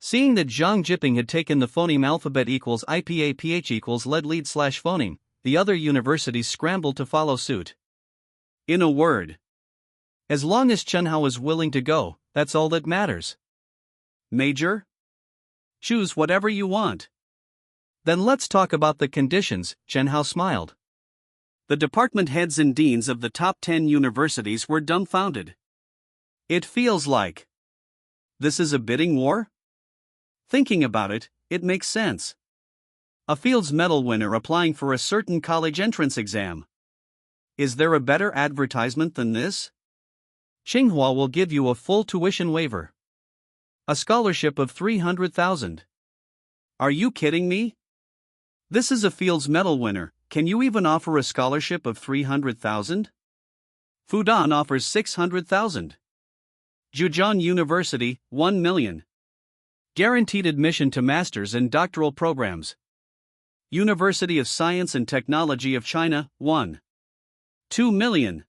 Seeing that Zhang Jiping had taken the phoneme alphabet equals IPA PH equals lead / phoneme, the other universities scrambled to follow suit. In a word, as long as Chen Hao is willing to go, that's all that matters. Major? Choose whatever you want. Then let's talk about the conditions, Chen Hao smiled. The department heads and deans of the top 10 universities were dumbfounded. It feels like this is a bidding war? Thinking about it, it makes sense. A Fields Medal winner applying for a certain college entrance exam. Is there a better advertisement than this? Tsinghua will give you a full tuition waiver. A scholarship of 300,000. Are you kidding me? This is a Fields Medal winner. Can you even offer a scholarship of 300,000? Fudan offers 600,000. Zhejiang University, 1 million. Guaranteed admission to master's and doctoral programs. University of Science and Technology of China, 1.2 million.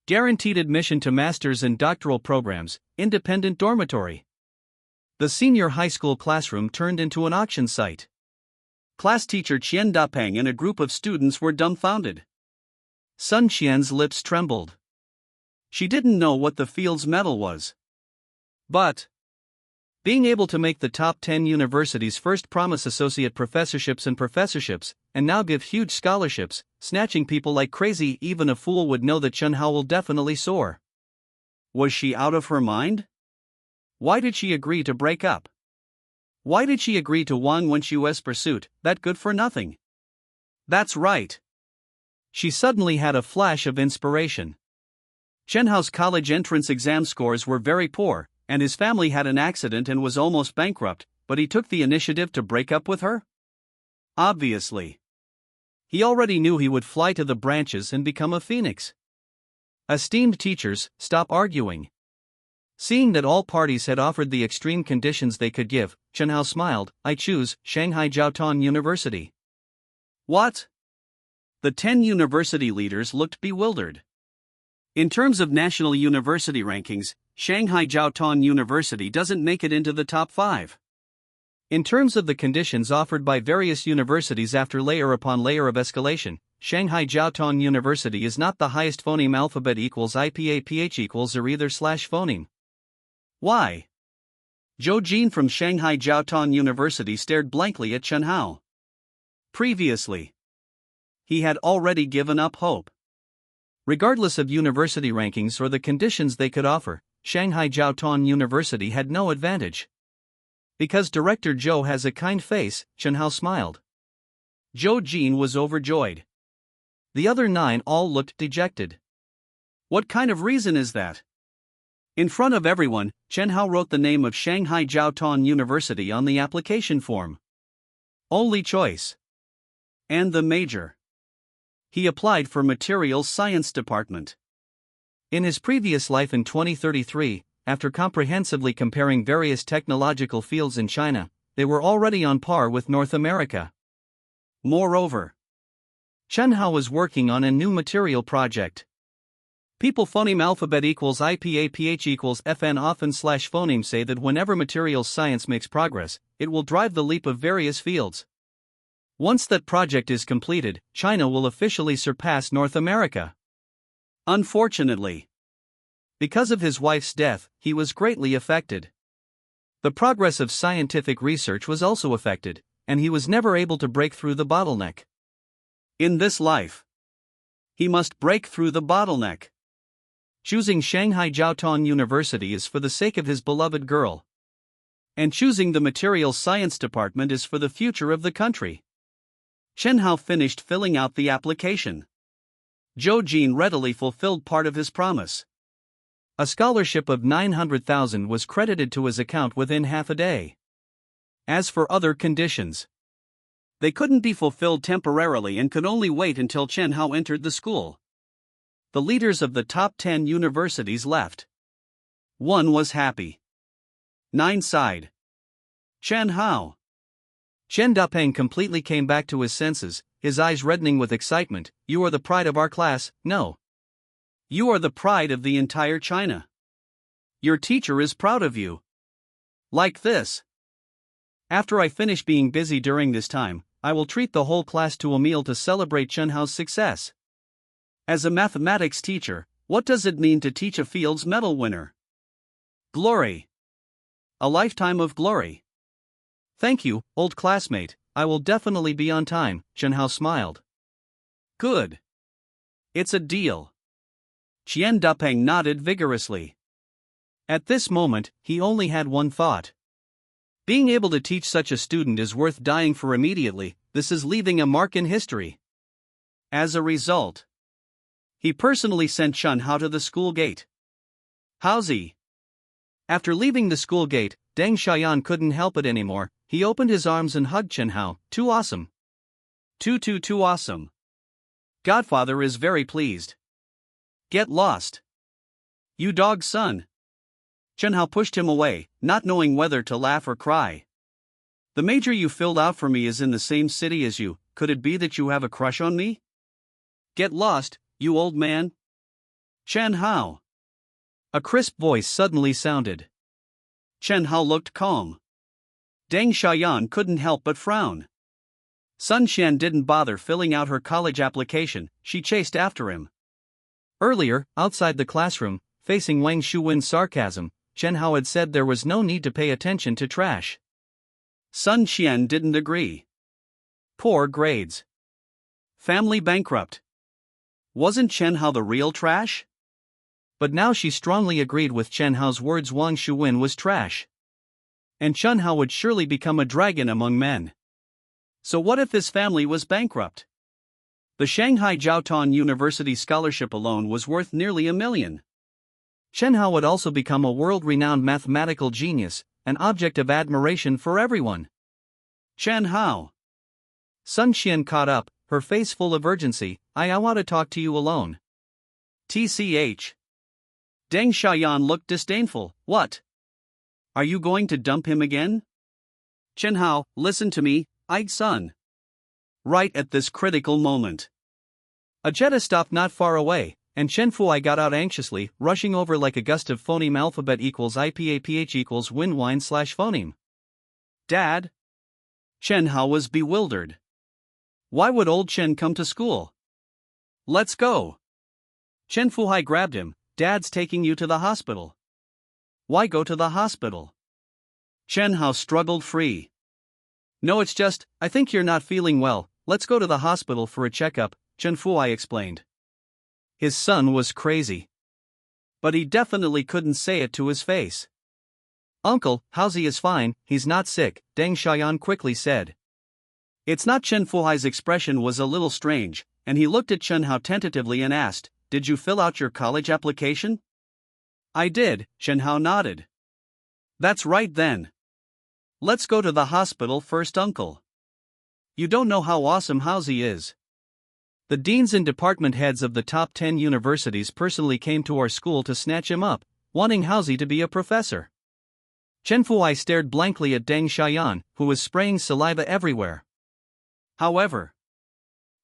Guaranteed admission to master's and doctoral programs, independent dormitory. The senior high school classroom turned into an auction site. Class teacher Qian Dapeng and a group of students were dumbfounded. Sun Qian's lips trembled. She didn't know what the Fields Medal was. But being able to make the top 10 universities first promise associate professorships and now give huge scholarships, snatching people like crazy, even a fool would know that Chen Hao will definitely soar. Was she out of her mind? Why did she agree to break up? Why did she agree to Wang Wenshue's pursuit, that good for nothing? That's right. She suddenly had a flash of inspiration. Chen Hao's college entrance exam scores were very poor, and his family had an accident and was almost bankrupt, but he took the initiative to break up with her? Obviously. He already knew he would fly to the branches and become a phoenix. Esteemed teachers, stop arguing. Seeing that all parties had offered the extreme conditions they could give, Chen Hao smiled. I choose Shanghai Jiaotong University. What? The 10 university leaders looked bewildered. In terms of national university rankings, Shanghai Jiaotong University doesn't make it into the top 5. In terms of the conditions offered by various universities after layer upon layer of escalation, Shanghai Jiaotong University is not the highest phoneme alphabet equals IPA equals or either slash phoneme. Why? Zhou Jin from Shanghai Jiaotong University stared blankly at Chen Hao. Previously, he had already given up hope. Regardless of university rankings or the conditions they could offer, Shanghai Jiaotong University had no advantage. Because Director Zhou has a kind face, Chen Hao smiled. Zhou Jin was overjoyed. The other 9 all looked dejected. What kind of reason is that? In front of everyone, Chen Hao wrote the name of Shanghai Jiaotong University on the application form. Only choice. And the major. He applied for Materials Science Department. In his previous life in 2033, after comprehensively comparing various technological fields in China, they were already on par with North America. Moreover, Chen Hao was working on a new material project. People phoneme alphabet equals IPA equals FN often slash phoneme say that whenever materials science makes progress, it will drive the leap of various fields. Once that project is completed, China will officially surpass North America. Unfortunately, because of his wife's death, he was greatly affected. The progress of scientific research was also affected, and he was never able to break through the bottleneck. In this life, he must break through the bottleneck. Choosing Shanghai Jiaotong University is for the sake of his beloved girl. And choosing the Materials Science Department is for the future of the country. Chen Hao finished filling out the application. Zhou Jin readily fulfilled part of his promise. A scholarship of 900,000 was credited to his account within half a day. As for other conditions, they couldn't be fulfilled temporarily and could only wait until Chen Hao entered the school. The leaders of the top 10 universities left. 1 was happy. 9 sighed. Chen Hao. Chen Dapeng completely came back to his senses, his eyes reddening with excitement. You are the pride of our class, no. You are the pride of the entire China. Your teacher is proud of you. Like this. After I finish being busy during this time, I will treat the whole class to a meal to celebrate Chen Hao's success. As a mathematics teacher, what does it mean to teach a Fields Medal winner? Glory. A lifetime of glory. Thank you, old classmate, I will definitely be on time, Chen Hao smiled. Good. It's a deal. Qian Dapeng nodded vigorously. At this moment, he only had one thought. Being able to teach such a student is worth dying for immediately. This is leaving a mark in history. As a result, he personally sent Chen Hao to the school gate. How's he? After leaving the school gate, Deng Xiaoyan couldn't help it anymore. He opened his arms and hugged Chen Hao. Too awesome. Too awesome. Godfather is very pleased. Get lost. You dog's son. Chen Hao pushed him away, not knowing whether to laugh or cry. The major you filled out for me is in the same city as you. Could it be that you have a crush on me? Get lost, you old man. Chen Hao. A crisp voice suddenly sounded. Chen Hao looked calm. Deng Xiaoyan couldn't help but frown. Sun Xian didn't bother filling out her college application, she chased after him. Earlier, outside the classroom, facing Wang Shuwen's sarcasm, Chen Hao had said there was no need to pay attention to trash. Sun Xian didn't agree. Poor grades. Family bankrupt. Wasn't Chen Hao the real trash? But now she strongly agreed with Chen Hao's words. Wang Shuwen was trash. And Chen Hao would surely become a dragon among men. So what if his family was bankrupt? The Shanghai Jiaotong University scholarship alone was worth nearly $1 million. Chen Hao would also become a world-renowned mathematical genius, an object of admiration for everyone. Chen Hao. Sun Xian caught up, her face full of urgency. I want to talk to you alone. TCH. Deng Xiaoyan looked disdainful. What? Are you going to dump him again? Chen Hao, listen to me, son. Right at this critical moment. A Jetta stopped not far away, and Chen Fuai got out anxiously, rushing over like a gust of phoneme alphabet equals IPA equals wine slash phoneme. Dad? Chen Hao was bewildered. Why would old Chen come to school? Let's go. Chen Fuhai grabbed him. Dad's taking you to the hospital. Why go to the hospital? Chen Hao struggled free. No, it's just, I think you're not feeling well, let's go to the hospital for a checkup, Chen Fuhai explained. His son was crazy. But he definitely couldn't say it to his face. Uncle, Haozi is fine, he's not sick, Deng Xiaoyan quickly said. It's not. Chen Fuhai's expression was a little strange, and he looked at Chen Hao tentatively and asked, did you fill out your college application? I did, Chen Hao nodded. That's right then. Let's go to the hospital first, uncle. You don't know how awesome Haozi is. The deans and department heads of the top 10 universities personally came to our school to snatch him up, wanting Haozi to be a professor. Chen Fuhai stared blankly at Deng Xiaoyan, who was spraying saliva everywhere. However,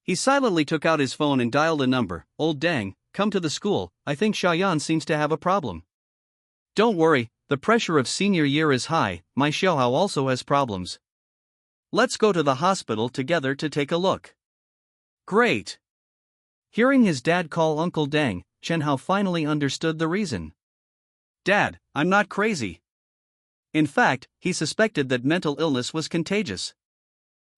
he silently took out his phone and dialed a number. Old Deng, come to the school, I think Xiaoyan seems to have a problem. Don't worry, the pressure of senior year is high, my Xiaohao also has problems. Let's go to the hospital together to take a look. Great. Hearing his dad call Uncle Deng, Chen Hao finally understood the reason. Dad, I'm not crazy. In fact, he suspected that mental illness was contagious.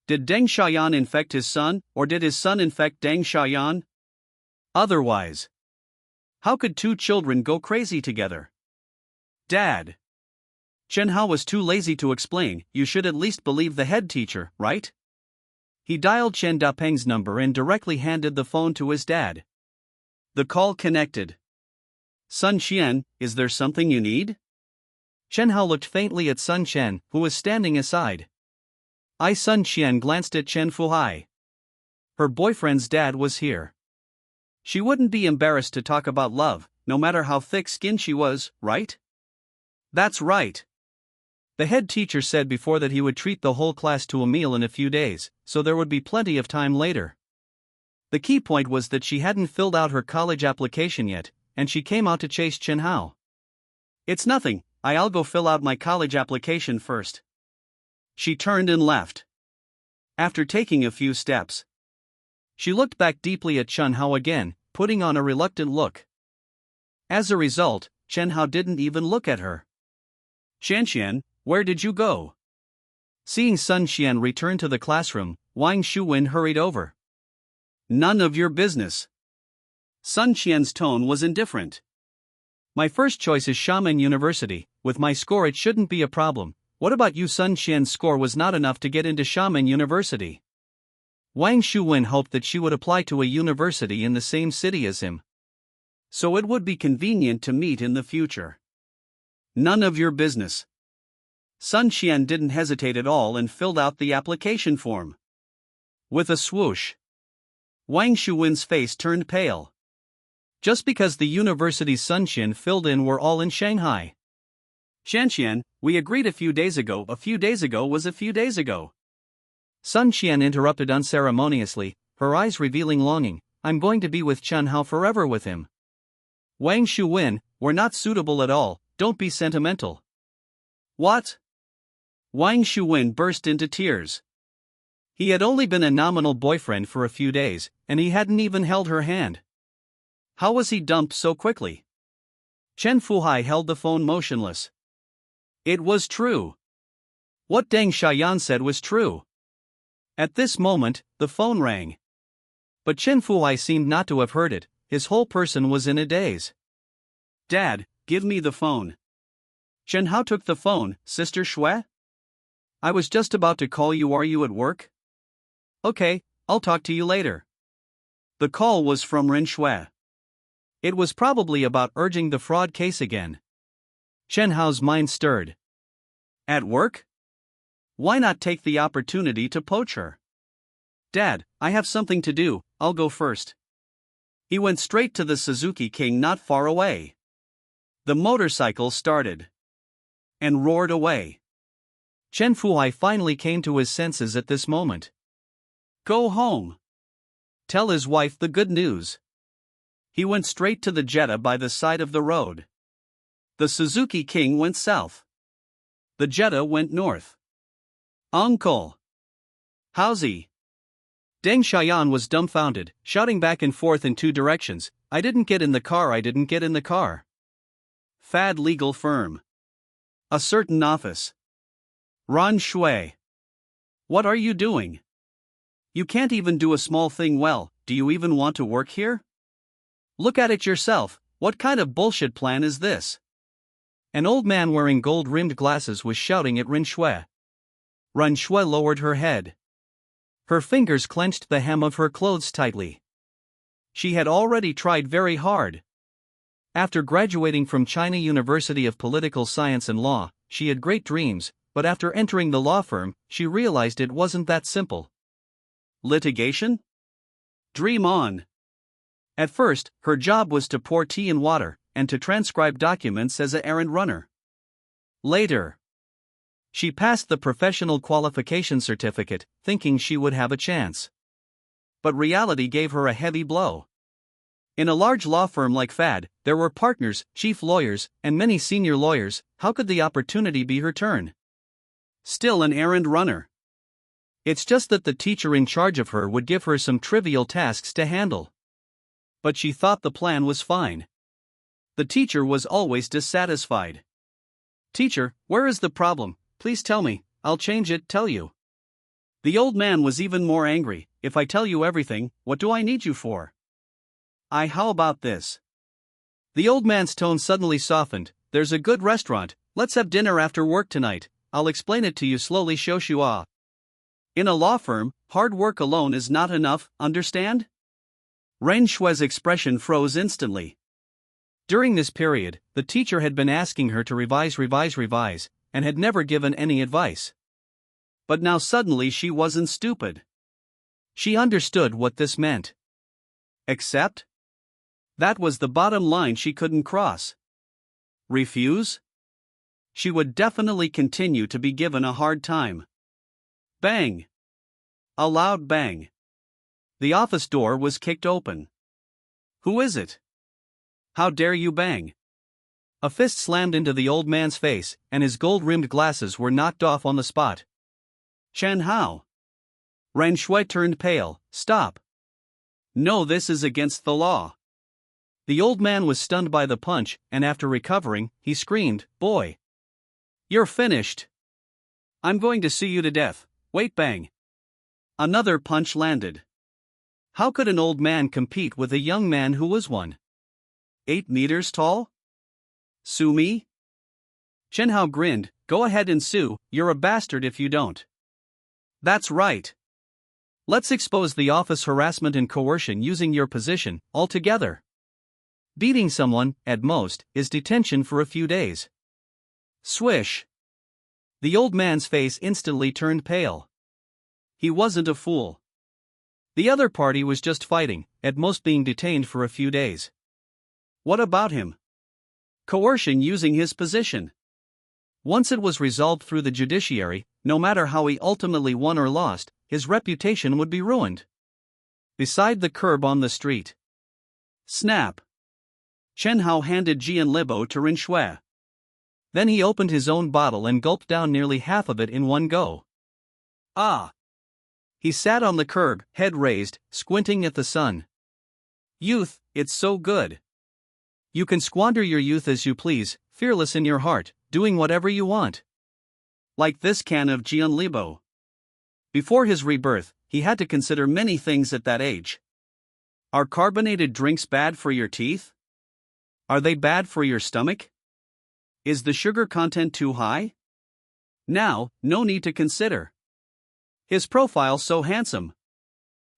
Did Deng Xiaoyan infect his son, or did his son infect Deng Xiaoyan? Otherwise, how could two children go crazy together? Dad. Chen Hao was too lazy to explain. You should at least believe the head teacher, right? He dialed Chen Dapeng's number and directly handed the phone to his dad. The call connected. Sun Qian, is there something you need? Chen Hao looked faintly at Sun Chen, who was standing aside. Sun Qian glanced at Chen Fuhai. Her boyfriend's dad was here. She wouldn't be embarrassed to talk about love, no matter how thick-skinned she was, right? That's right. The head teacher said before that he would treat the whole class to a meal in a few days, so there would be plenty of time later. The key point was that she hadn't filled out her college application yet, and she came out to chase Chen Hao. It's nothing, I'll go fill out my college application first. She turned and left. After taking a few steps, she looked back deeply at Chen Hao again, putting on a reluctant look. As a result, Chen Hao didn't even look at her. Xianxian, where did you go? Seeing Sun Xian return to the classroom, Wang Shuwen hurried over. None of your business. Sun Xian's tone was indifferent. My first choice is Xiamen University, with my score it shouldn't be a problem. What about you? Sun Xian's score was not enough to get into Xiamen University. Wang Shuwen hoped that she would apply to a university in the same city as him, so it would be convenient to meet in the future. None of your business. Sun Xian didn't hesitate at all and filled out the application form. With a swoosh, Wang Shuwen's face turned pale. Just because the universities Sun Xian filled in were all in Shanghai. Xianxian, we agreed a few days ago. A few days ago was a few days ago. Sun Xian interrupted unceremoniously, her eyes revealing longing. I'm going to be with Chen Hao forever with him. Wang Shuwen, we're not suitable at all, don't be sentimental. What? Wang Shuwen burst into tears. He had only been a nominal boyfriend for a few days, and he hadn't even held her hand. How was he dumped so quickly? Chen Fuhai held the phone motionless. It was true. What Deng Xiaoyan said was true. At this moment, the phone rang. But Chen Fuhai seemed not to have heard it, his whole person was in a daze. Dad, give me the phone. Chen Hao took the phone. Sister Shui? I was just about to call you. Are you at work? Okay, I'll talk to you later. The call was from Ren Shui. It was probably about urging the fraud case again. Chen Hao's mind stirred. At work? Why not take the opportunity to poach her? Dad, I have something to do, I'll go first. He went straight to the Suzuki King not far away. The motorcycle started and roared away. Chen Fuhai finally came to his senses at this moment. Go home. Tell his wife the good news. He went straight to the Jetta by the side of the road. The Suzuki King went south. The Jetta went north. Uncle! Haozi! Deng Xiaoyan was dumbfounded, shouting back and forth in two directions, I didn't get in the car, I didn't get in the car. Fad legal firm. A certain office. Ran Shui. What are you doing? You can't even do a small thing well, do you even want to work here? Look at it yourself, what kind of bullshit plan is this? An old man wearing gold-rimmed glasses was shouting at Ren Shui. Ren Shui lowered her head. Her fingers clenched the hem of her clothes tightly. She had already tried very hard. After graduating from China University of Political Science and Law, she had great dreams, but after entering the law firm, she realized it wasn't that simple. Litigation? Dream on. At first, her job was to pour tea and water, and to transcribe documents as an errand runner. Later, she passed the professional qualification certificate, thinking she would have a chance. But reality gave her a heavy blow. In a large law firm like FAD, there were partners, chief lawyers, and many senior lawyers. How could the opportunity be her turn? Still an errand runner. It's just that the teacher in charge of her would give her some trivial tasks to handle. But she thought the plan was fine. The teacher was always dissatisfied. Teacher, where is the problem? Please tell me, I'll change it, tell you. The old man was even more angry. If I tell you everything, what do I need you for? How about this? The old man's tone suddenly softened. There's a good restaurant, let's have dinner after work tonight. I'll explain it to you slowly, Shoshua. In a law firm, hard work alone is not enough, understand? Ren Shui's expression froze instantly. During this period, the teacher had been asking her to revise, and had never given any advice. But now suddenly she wasn't stupid. She understood what this meant. Accept? That was the bottom line she couldn't cross. Refuse? She would definitely continue to be given a hard time. Bang! A loud bang. The office door was kicked open. Who is it? How dare you bang? A fist slammed into the old man's face, and his gold-rimmed glasses were knocked off on the spot. Chen Hao. Ren Shui turned pale. Stop. No, this is against the law. The old man was stunned by the punch, and after recovering, he screamed, Boy! You're finished. I'm going to see you to death. Wait, bang. Another punch landed. How could an old man compete with a young man who was 8 meters tall? Sue me? Chen Hao grinned, Go ahead and sue, you're a bastard if you don't. That's right. Let's expose the office harassment and coercion using your position, all together. Beating someone, at most, is detention for a few days. Swish. The old man's face instantly turned pale. He wasn't a fool. The other party was just fighting, at most being detained for a few days. What about him? Coercion using his position. Once it was resolved through the judiciary, no matter how he ultimately won or lost, his reputation would be ruined. Beside the curb on the street. Snap. Chen Hao handed Jian Libo to Ren Shui. Then he opened his own bottle and gulped down nearly half of it in one go. Ah! He sat on the curb, head raised, squinting at the sun. Youth, it's so good. You can squander your youth as you please, fearless in your heart, doing whatever you want. Like this can of Jian Libo. Before his rebirth, he had to consider many things at that age. Are carbonated drinks bad for your teeth? Are they bad for your stomach? Is the sugar content too high? Now, no need to consider. His profile so handsome.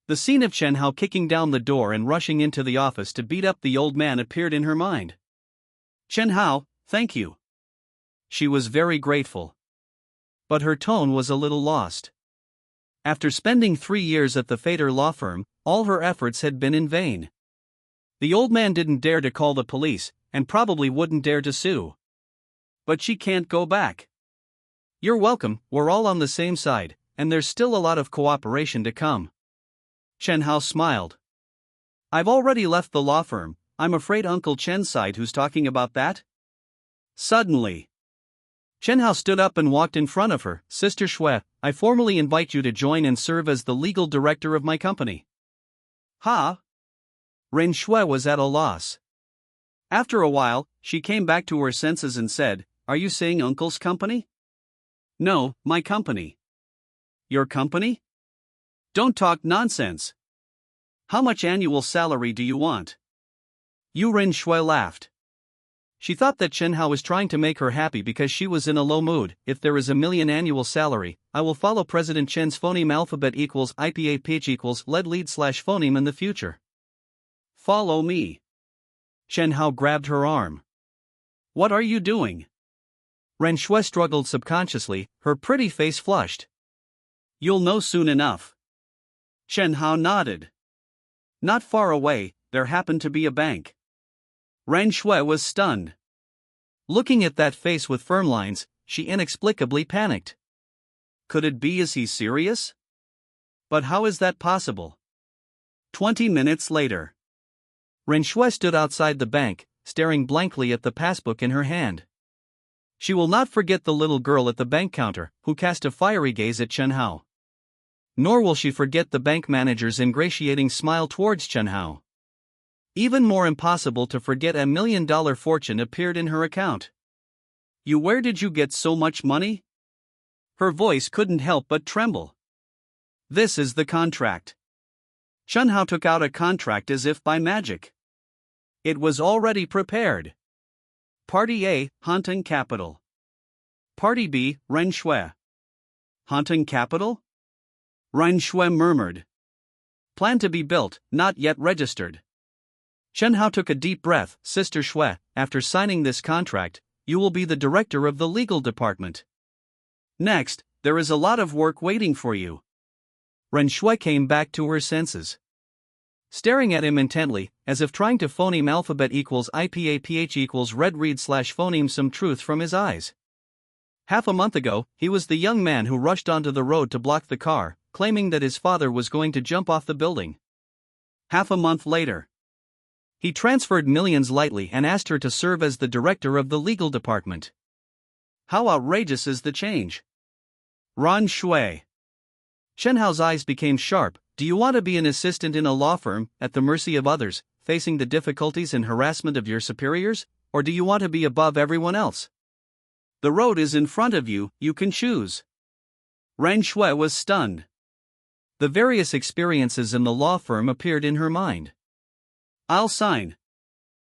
The scene of Chen Hao kicking down the door and rushing into the office to beat up the old man appeared in her mind. Chen Hao, thank you. She was very grateful. But her tone was a little lost. After spending 3 years at the Fader law firm, all her efforts had been in vain. The old man didn't dare to call the police, and probably wouldn't dare to sue. But she can't go back. You're welcome, we're all on the same side, and there's still a lot of cooperation to come. Chen Hao smiled. I've already left the law firm, I'm afraid Uncle Chen's side who's talking about that? Suddenly, Chen Hao stood up and walked in front of her. Sister Shui, I formally invite you to join and serve as the legal director of my company. Ha? Ren Shui was at a loss. After a while, she came back to her senses and said, Are you saying Uncle's company? No, my company. Your company? Don't talk nonsense. How much annual salary do you want? Ren Shui laughed. She thought that Chen Hao was trying to make her happy because she was in a low mood. If there is $1 million annual salary, I will follow President Chen's phoneme alphabet equals IPA pitch equals lead slash phoneme in the future. Follow me. Chen Hao grabbed her arm. What are you doing? Ren Shui struggled subconsciously, her pretty face flushed. You'll know soon enough. Chen Hao nodded. Not far away, there happened to be a bank. Ren Shui was stunned. Looking at that face with firm lines, she inexplicably panicked. Could it be is he serious? But how is that possible? 20 minutes later. Ren Shui stood outside the bank, staring blankly at the passbook in her hand. She will not forget the little girl at the bank counter, who cast a fiery gaze at Chen Hao. Nor will she forget the bank manager's ingratiating smile towards Chen Hao. Even more impossible to forget $1 million fortune appeared in her account. Where did you get so much money? Her voice couldn't help but tremble. This is the contract. Chen Hao took out a contract as if by magic. It was already prepared. Party A, Hantung Capital. Party B, Ren Shui. Hantung Capital? Ren Shui murmured. Plan to be built, not yet registered. Chen Hao took a deep breath. Sister Shui, after signing this contract, you will be the director of the legal department. Next, there is a lot of work waiting for you. Ren Shui came back to her senses. Staring at him intently, as if trying to phoneme alphabet equals IPA PH equals read slash phoneme some truth from his eyes. Half a month ago, he was the young man who rushed onto the road to block the car, claiming that his father was going to jump off the building. Half a month later, he transferred millions lightly and asked her to serve as the director of the legal department. How outrageous is the change? Ren Shui. Chen Hao's eyes became sharp. Do you want to be an assistant in a law firm, at the mercy of others, facing the difficulties and harassment of your superiors, or do you want to be above everyone else? The road is in front of you, you can choose. Ren Shui was stunned. The various experiences in the law firm appeared in her mind. I'll sign.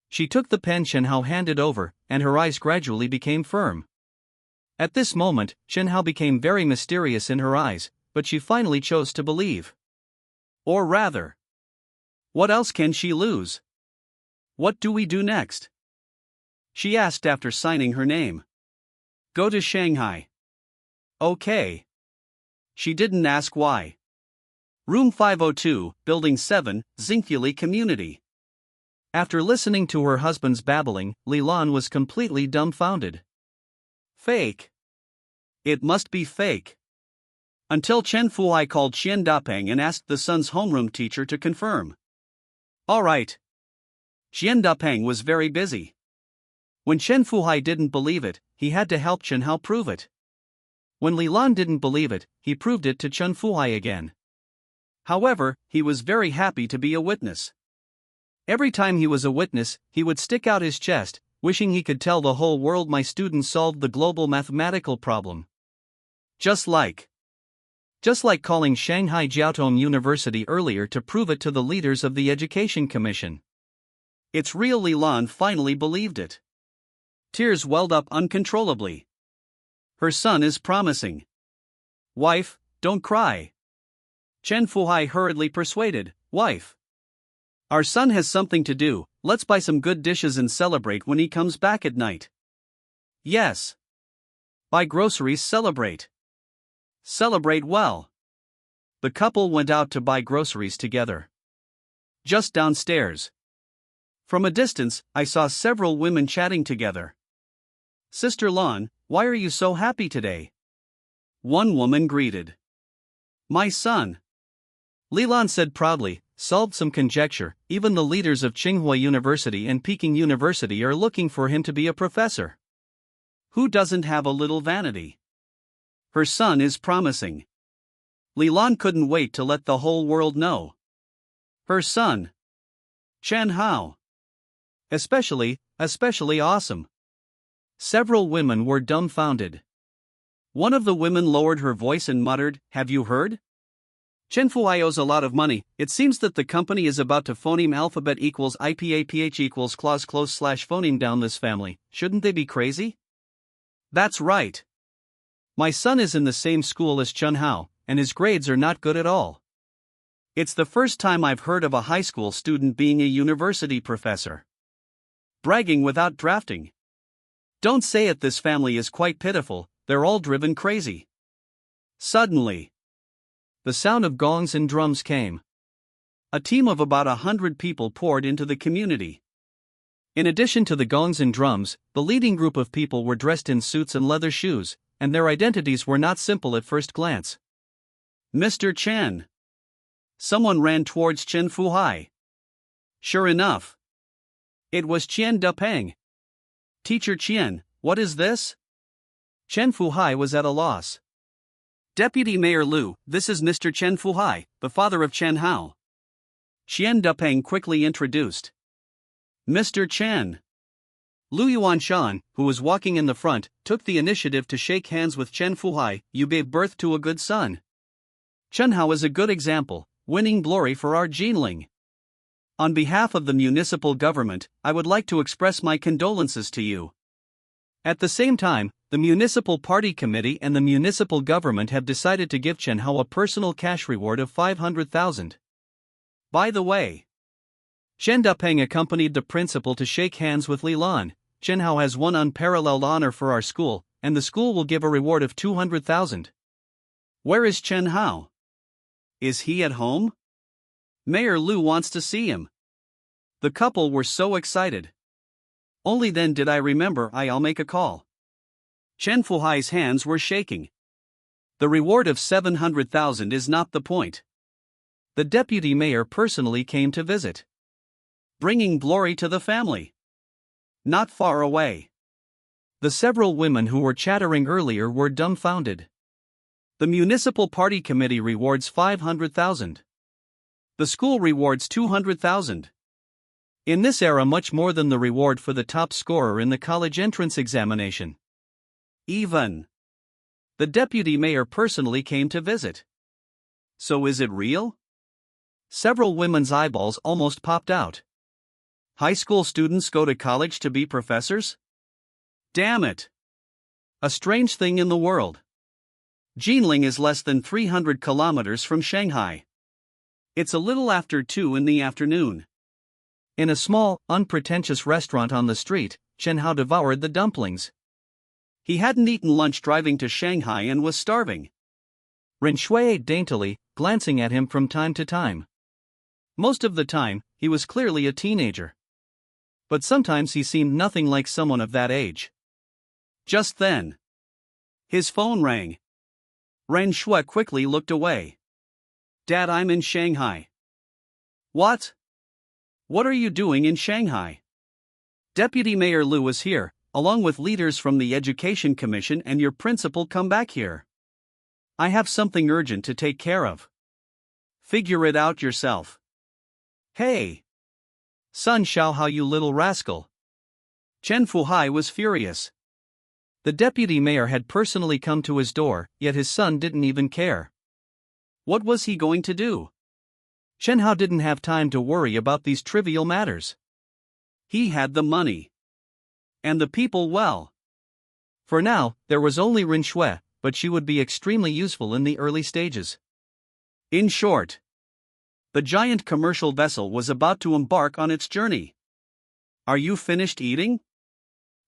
She took the pen Chen Hao handed over, and her eyes gradually became firm. At this moment, Chen Hao became very mysterious in her eyes, but she finally chose to believe. Or rather, what else can she lose? What do we do next? She asked after signing her name. Go to Shanghai. Okay. She didn't ask why. Room 502, Building 7, Xingfuli Community. After listening to her husband's babbling, Li Lan was completely dumbfounded. Fake. It must be fake. Until Chen Fuhai called Xian Dapeng and asked the son's homeroom teacher to confirm. All right. Xian Dapeng was very busy. When Chen Fuhai didn't believe it, he had to help Chen Hao prove it. When Li Lan didn't believe it, he proved it to Chen Fuhai again. However, he was very happy to be a witness. Every time he was a witness, he would stick out his chest, wishing he could tell the whole world my student solved the global mathematical problem. Just like calling Shanghai Jiaotong University earlier to prove it to the leaders of the Education Commission. It's real. Li Lan finally believed it. Tears welled up uncontrollably. Her son is promising. Wife, don't cry. Chen Fuhai hurriedly persuaded, Wife. Our son has something to do, let's buy some good dishes and celebrate when he comes back at night. Yes. Buy groceries, celebrate. Celebrate well. The couple went out to buy groceries together. Just downstairs. From a distance, I saw several women chatting together. Sister Lan, why are you so happy today? One woman greeted. My son. Li Lan said proudly, solved some conjecture. Even the leaders of Tsinghua University and Peking University are looking for him to be a professor. Who doesn't have a little vanity? Her son is promising. Lilan couldn't wait to let the whole world know. Her son. Chen Hao. Especially awesome. Several women were dumbfounded. One of the women lowered her voice and muttered, "Have you heard? Chen Fuhai owes a lot of money. It seems that the company is about to phoneme alphabet equals IPAPH equals clause close slash phoneme down this family. Shouldn't they be crazy?" "That's right. My son is in the same school as Chen Hao, and his grades are not good at all. It's the first time I've heard of a high school student being a university professor. Bragging without drafting. Don't say it, this family is quite pitiful, they're all driven crazy." Suddenly, the sound of gongs and drums came. A team of about 100 people poured into the community. In addition to the gongs and drums, the leading group of people were dressed in suits and leather shoes, and their identities were not simple at first glance. "Mr. Chen." Someone ran towards Chen Fuhai. Sure enough, it was Qian Depeng. "Teacher Qian, what is this?" Chen Fuhai was at a loss. "Deputy Mayor Lu, this is Mr. Chen Fuhai, the father of Chen Hao." Qian Depeng quickly introduced. "Mr. Chen." Lu Yuanshan, who was walking in the front, took the initiative to shake hands with Chen Fuhai. "You gave birth to a good son. Chen Hao is a good example, winning glory for our Jinling. On behalf of the municipal government, I would like to express my condolences to you." At the same time, the municipal party committee and the municipal government have decided to give Chen Hao a personal cash reward of 500,000. By the way, Chen Depeng accompanied the principal to shake hands with Li Lan. "Chen Hao has won unparalleled honor for our school, and the school will give a reward of 200,000. Where is Chen Hao? Is he at home? Mayor Lu wants to see him." The couple were so excited. Only then did I remember I'll make a call. Chen Fuhai's hands were shaking. The reward of 700,000 is not the point. The deputy mayor personally came to visit, bringing glory to the family. Not far away, the several women who were chattering earlier were dumbfounded. The municipal party committee rewards 500,000. The school rewards 200,000. In this era, much more than the reward for the top scorer in the college entrance examination. Even the deputy mayor personally came to visit. So is it real? Several women's eyeballs almost popped out. High school students go to college to be professors? Damn it! A strange thing in the world. Jinling is less than 300 kilometers from Shanghai. It's a little after 2 in the afternoon. In a small, unpretentious restaurant on the street, Chen Hao devoured the dumplings. He hadn't eaten lunch driving to Shanghai and was starving. Ren Shui ate daintily, glancing at him from time to time. Most of the time, he was clearly a teenager. But sometimes he seemed nothing like someone of that age. Just then, his phone rang. Ren Shui quickly looked away. "Dad, I'm in Shanghai." "What? What are you doing in Shanghai?" "Deputy Mayor Lu is here, along with leaders from the Education Commission and your principal. Come back here. I have something urgent to take care of. Figure it out yourself." "Hey! Son Xiao Hao, you little rascal." Chen Fuhai was furious. The deputy mayor had personally come to his door, yet his son didn't even care. What was he going to do? Chen Hao didn't have time to worry about these trivial matters. He had the money. And the people well. For now, there was only Ren Shui, but she would be extremely useful in the early stages. In short, the giant commercial vessel was about to embark on its journey. "Are you finished eating?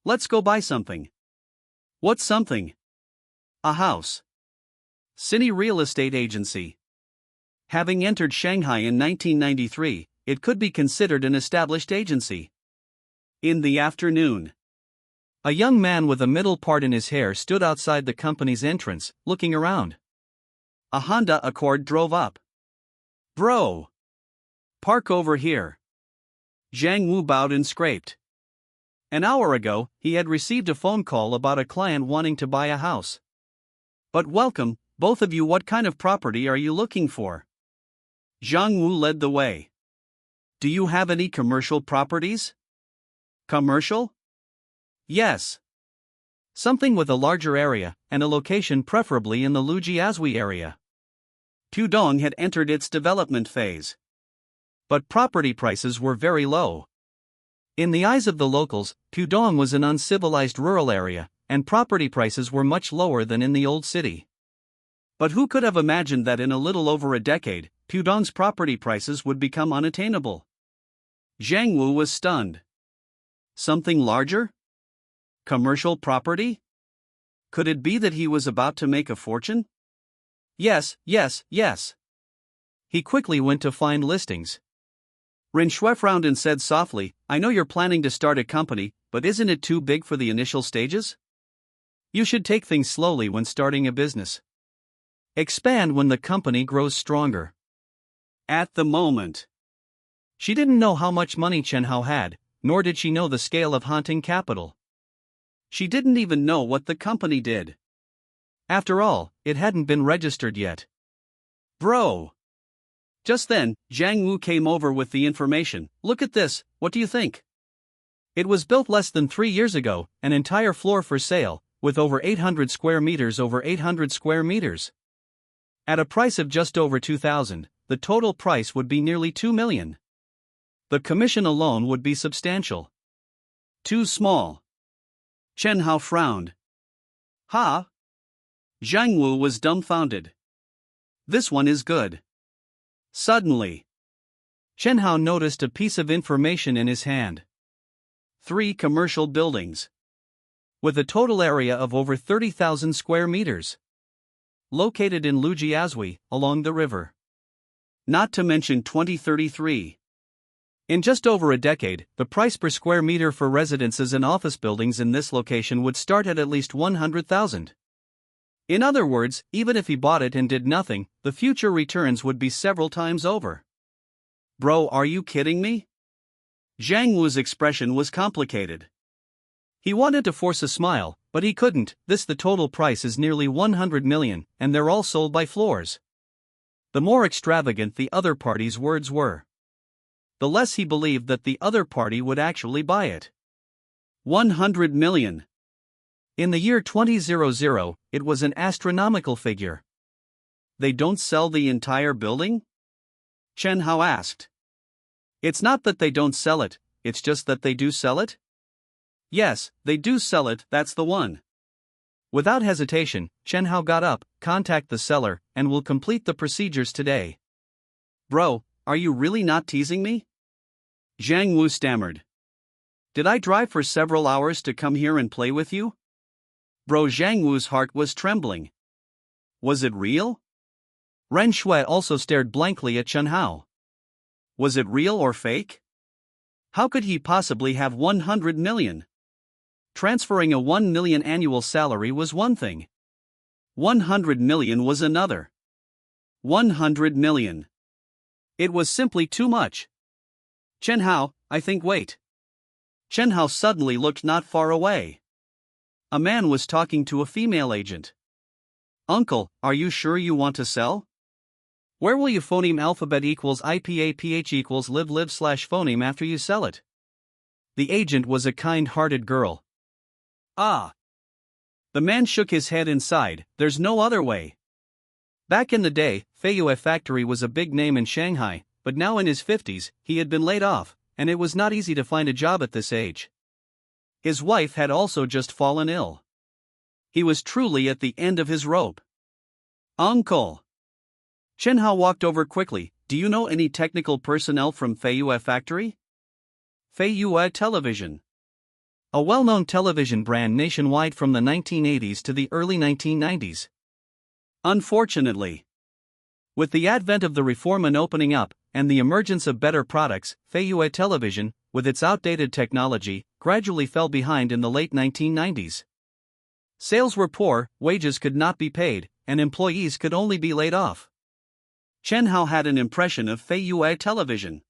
Let's go buy something." "What something?" "A house." Cine Real Estate Agency. Having entered Shanghai in 1993, it could be considered an established agency. In the afternoon, a young man with a middle part in his hair stood outside the company's entrance, looking around. A Honda Accord drove up. "Bro! Park over here." Zhang Wu bowed and scraped. An hour ago, he had received a phone call about a client wanting to buy a house. But welcome, both of you. What kind of property are you looking for? Zhang Wu led the way. Do you have any commercial properties? Commercial? Yes. Something with a larger area, and a location preferably in the Lujiazui area. Pudong had entered its development phase. But property prices were very low. In the eyes of the locals, Pudong was an uncivilized rural area, and property prices were much lower than in the old city. But who could have imagined that in a little over a decade, Pudong's property prices would become unattainable? Zhang Wu was stunned. Something larger? Commercial property? Could it be that he was about to make a fortune? Yes. He quickly went to find listings. Ren Shui frowned and said softly, I know you're planning to start a company, but isn't it too big for the initial stages? You should take things slowly when starting a business. Expand when the company grows stronger. At the moment. She didn't know how much money Chen Hao had, nor did she know the scale of hunting capital. She didn't even know what the company did. After all, it hadn't been registered yet. Bro! Just then, Zhang Wu came over with the information. Look at this, what do you think? It was built less than 3 years ago, an entire floor for sale, with over 800 square meters. At a price of just over 2,000, the total price would be nearly 2 million. The commission alone would be substantial. Too small. Chen Hao frowned. Ha? Zhang Wu was dumbfounded. This one is good. Suddenly, Chen Hao noticed a piece of information in his hand. 3 commercial buildings. With a total area of over 30,000 square meters. Located in Lujiazui, along the river. Not to mention 2033. In just over a decade, the price per square meter for residences and office buildings in this location would start at least 100,000. In other words, even if he bought it and did nothing, the future returns would be several times over. Bro, are you kidding me? Zhang Wu's expression was complicated. He wanted to force a smile, but he couldn't. The total price is nearly 100 million, and they're all sold by floors. The more extravagant the other party's words were, the less he believed that the other party would actually buy it. 100 million. In the year 2000, it was an astronomical figure. They don't sell the entire building? Chen Hao asked. It's not that they don't sell it, it's just that they do sell it? Yes, they do sell it, that's the one. Without hesitation, Chen Hao got up, contact the seller, and will complete the procedures today. Bro, are you really not teasing me? Zhang Wu stammered. Did I drive for several hours to come here and play with you? Bro, Zhang Wu's heart was trembling. Was it real? Ren Shui also stared blankly at Chen Hao. Was it real or fake? How could he possibly have 100 million? Transferring a 1 million annual salary was one thing. 100 million was another. 100 million. It was simply too much. Chen Hao, I think wait. Chen Hao suddenly looked not far away. A man was talking to a female agent. Uncle, are you sure you want to sell? Where will you phoneme alphabet equals IPAPH equals live /phoneme after you sell it? The agent was a kind-hearted girl. Ah. The man shook his head and sighed, there's no other way. Back in the day, Feiyue Factory was a big name in Shanghai, but now in his 50s, he had been laid off, and it was not easy to find a job at this age. His wife had also just fallen ill. He was truly at the end of his rope. Uncle. Chen Hao walked over quickly. Do you know any technical personnel from Feiyue Factory? Feiyue Television. A well-known television brand nationwide from the 1980s to the early 1990s. Unfortunately, with the advent of the reform and opening up, and the emergence of better products, Feiyue Television, with its outdated technology, gradually fell behind in the late 1990s. Sales were poor, wages could not be paid, and employees could only be laid off. Chen Hao had an impression of Feiyue Television.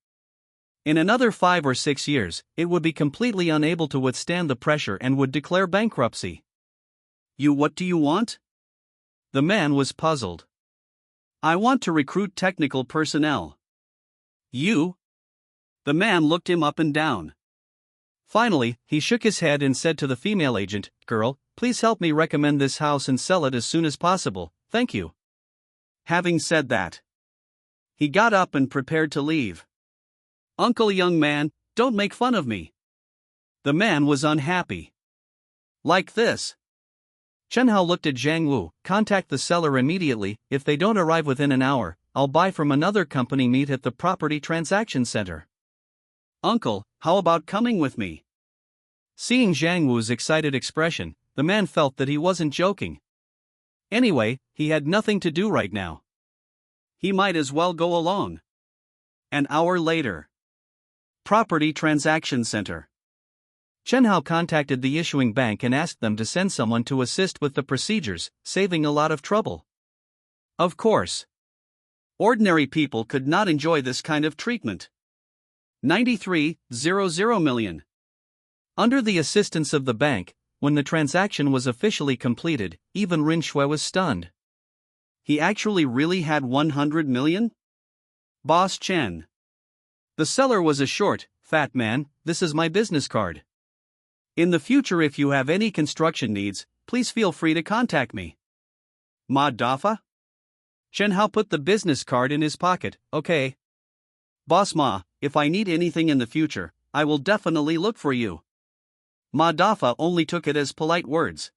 In another 5 or 6 years, it would be completely unable to withstand the pressure and would declare bankruptcy. What do you want? The man was puzzled. I want to recruit technical personnel. You? The man looked him up and down. Finally, he shook his head and said to the female agent, "Girl, please help me recommend this house and sell it as soon as possible, thank you." Having said that, he got up and prepared to leave. "Uncle, young man, don't make fun of me." The man was unhappy. "Like this." Chen Hao looked at Zhang Wu. "Contact the seller immediately. If they don't arrive within an hour, I'll buy from another company. Meet at the property transaction center." "Uncle, how about coming with me?" Seeing Zhang Wu's excited expression, the man felt that he wasn't joking. Anyway, he had nothing to do right now. He might as well go along. An hour later. Property Transaction Center. Chen Hao contacted the issuing bank and asked them to send someone to assist with the procedures, saving a lot of trouble. Of course. Ordinary people could not enjoy this kind of treatment. 93.00 million. Under the assistance of the bank, when the transaction was officially completed, even Rin Shui was stunned. He actually really had 100 million? Boss Chen. The seller was a short, fat man. "This is my business card. In the future, if you have any construction needs, please feel free to contact me." Ma Dafa? Chen Hao put the business card in his pocket. "Okay. Boss Ma, if I need anything in the future, I will definitely look for you." Ma Dafa only took it as polite words.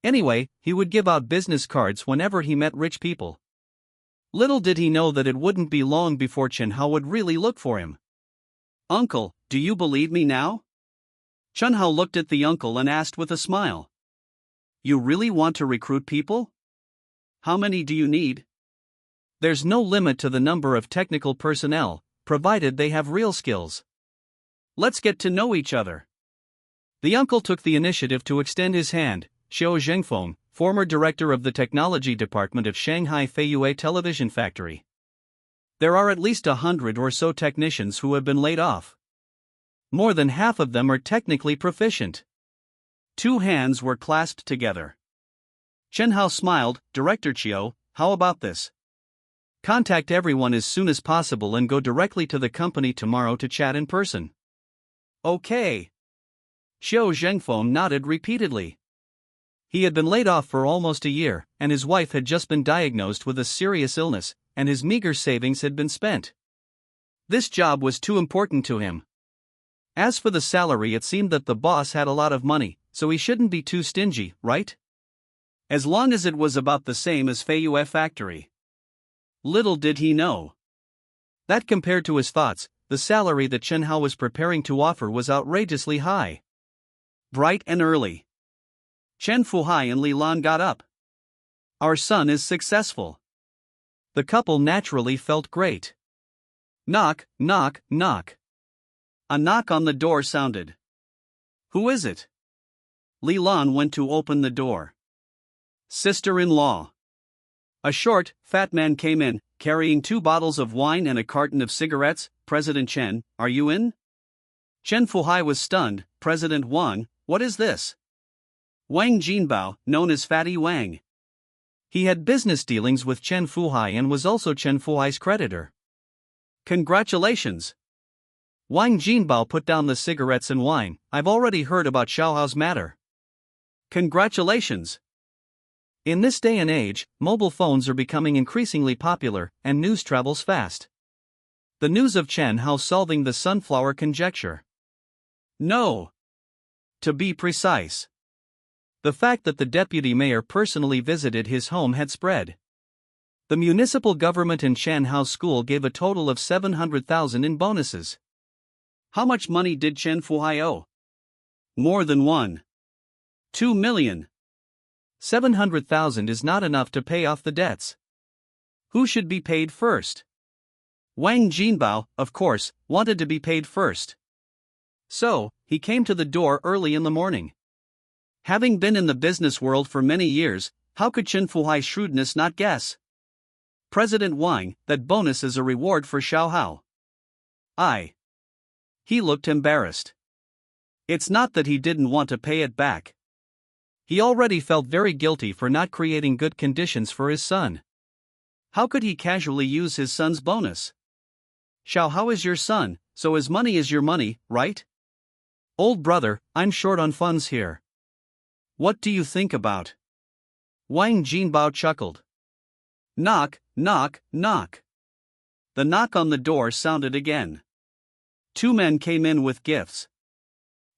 Anyway, he would give out business cards whenever he met rich people. Little did he know that it wouldn't be long before Chen Hao would really look for him. "Uncle, do you believe me now?" Chen Hao looked at the uncle and asked with a smile. "You really want to recruit people? How many do you need?" "There's no limit to the number of technical personnel, provided they have real skills. Let's get to know each other." The uncle took the initiative to extend his hand. Xiao Zhengfeng, former director of the technology department of Shanghai Feiyue Television Factory. There are at least 100 or so technicians who have been laid off. More than half of them are technically proficient. Two hands were clasped together. Chen Hao smiled. "Director Qiu, how about this? Contact everyone as soon as possible and go directly to the company tomorrow to chat in person." "Okay." Xiao Zhengfeng nodded repeatedly. He had been laid off for almost a year, and his wife had just been diagnosed with a serious illness, and his meager savings had been spent. This job was too important to him. As for the salary, it seemed that the boss had a lot of money, so he shouldn't be too stingy, right? As long as it was about the same as Feiyue Factory. Little did he know that compared to his thoughts, the salary that Chen Hao was preparing to offer was outrageously high. Bright and early, Chen Fuhai and Li Lan got up. "Our son is successful." The couple naturally felt great. Knock, knock, knock. A knock on the door sounded. "Who is it?" Li Lan went to open the door. "Sister-in-law." A short, fat man came in, carrying 2 bottles of wine and a carton of cigarettes. "President Chen, are you in?" Chen Fuhai was stunned. "President Wang, what is this?" Wang Jinbao, known as Fatty Wang. He had business dealings with Chen Fuhai and was also Chen Fuhai's creditor. "Congratulations." Wang Jinbao put down the cigarettes and wine. "I've already heard about Xiaohao's matter." "Congratulations." In this day and age, mobile phones are becoming increasingly popular, and news travels fast. The news of Chen Hao solving the sunflower conjecture. No. To be precise, the fact that the deputy mayor personally visited his home had spread. The municipal government in Chen Hao's school gave a total of 700,000 in bonuses. How much money did Chen Fuhai owe? More than 1.2 million. 700,000 is not enough to pay off the debts. Who should be paid first? Wang Jinbao, of course, wanted to be paid first. So, he came to the door early in the morning. Having been in the business world for many years, how could Chen Fuhai's shrewdness not guess? "President Wang, that bonus is a reward for Xiao Hao." He looked embarrassed. It's not that he didn't want to pay it back. He already felt very guilty for not creating good conditions for his son. How could he casually use his son's bonus? Xiao Hao is your son, so his money is your money, right? Old brother, I'm short on funds here. What do you think about? Wang Jinbao chuckled. Knock, knock, knock. The knock on the door sounded again. 2 men came in with gifts.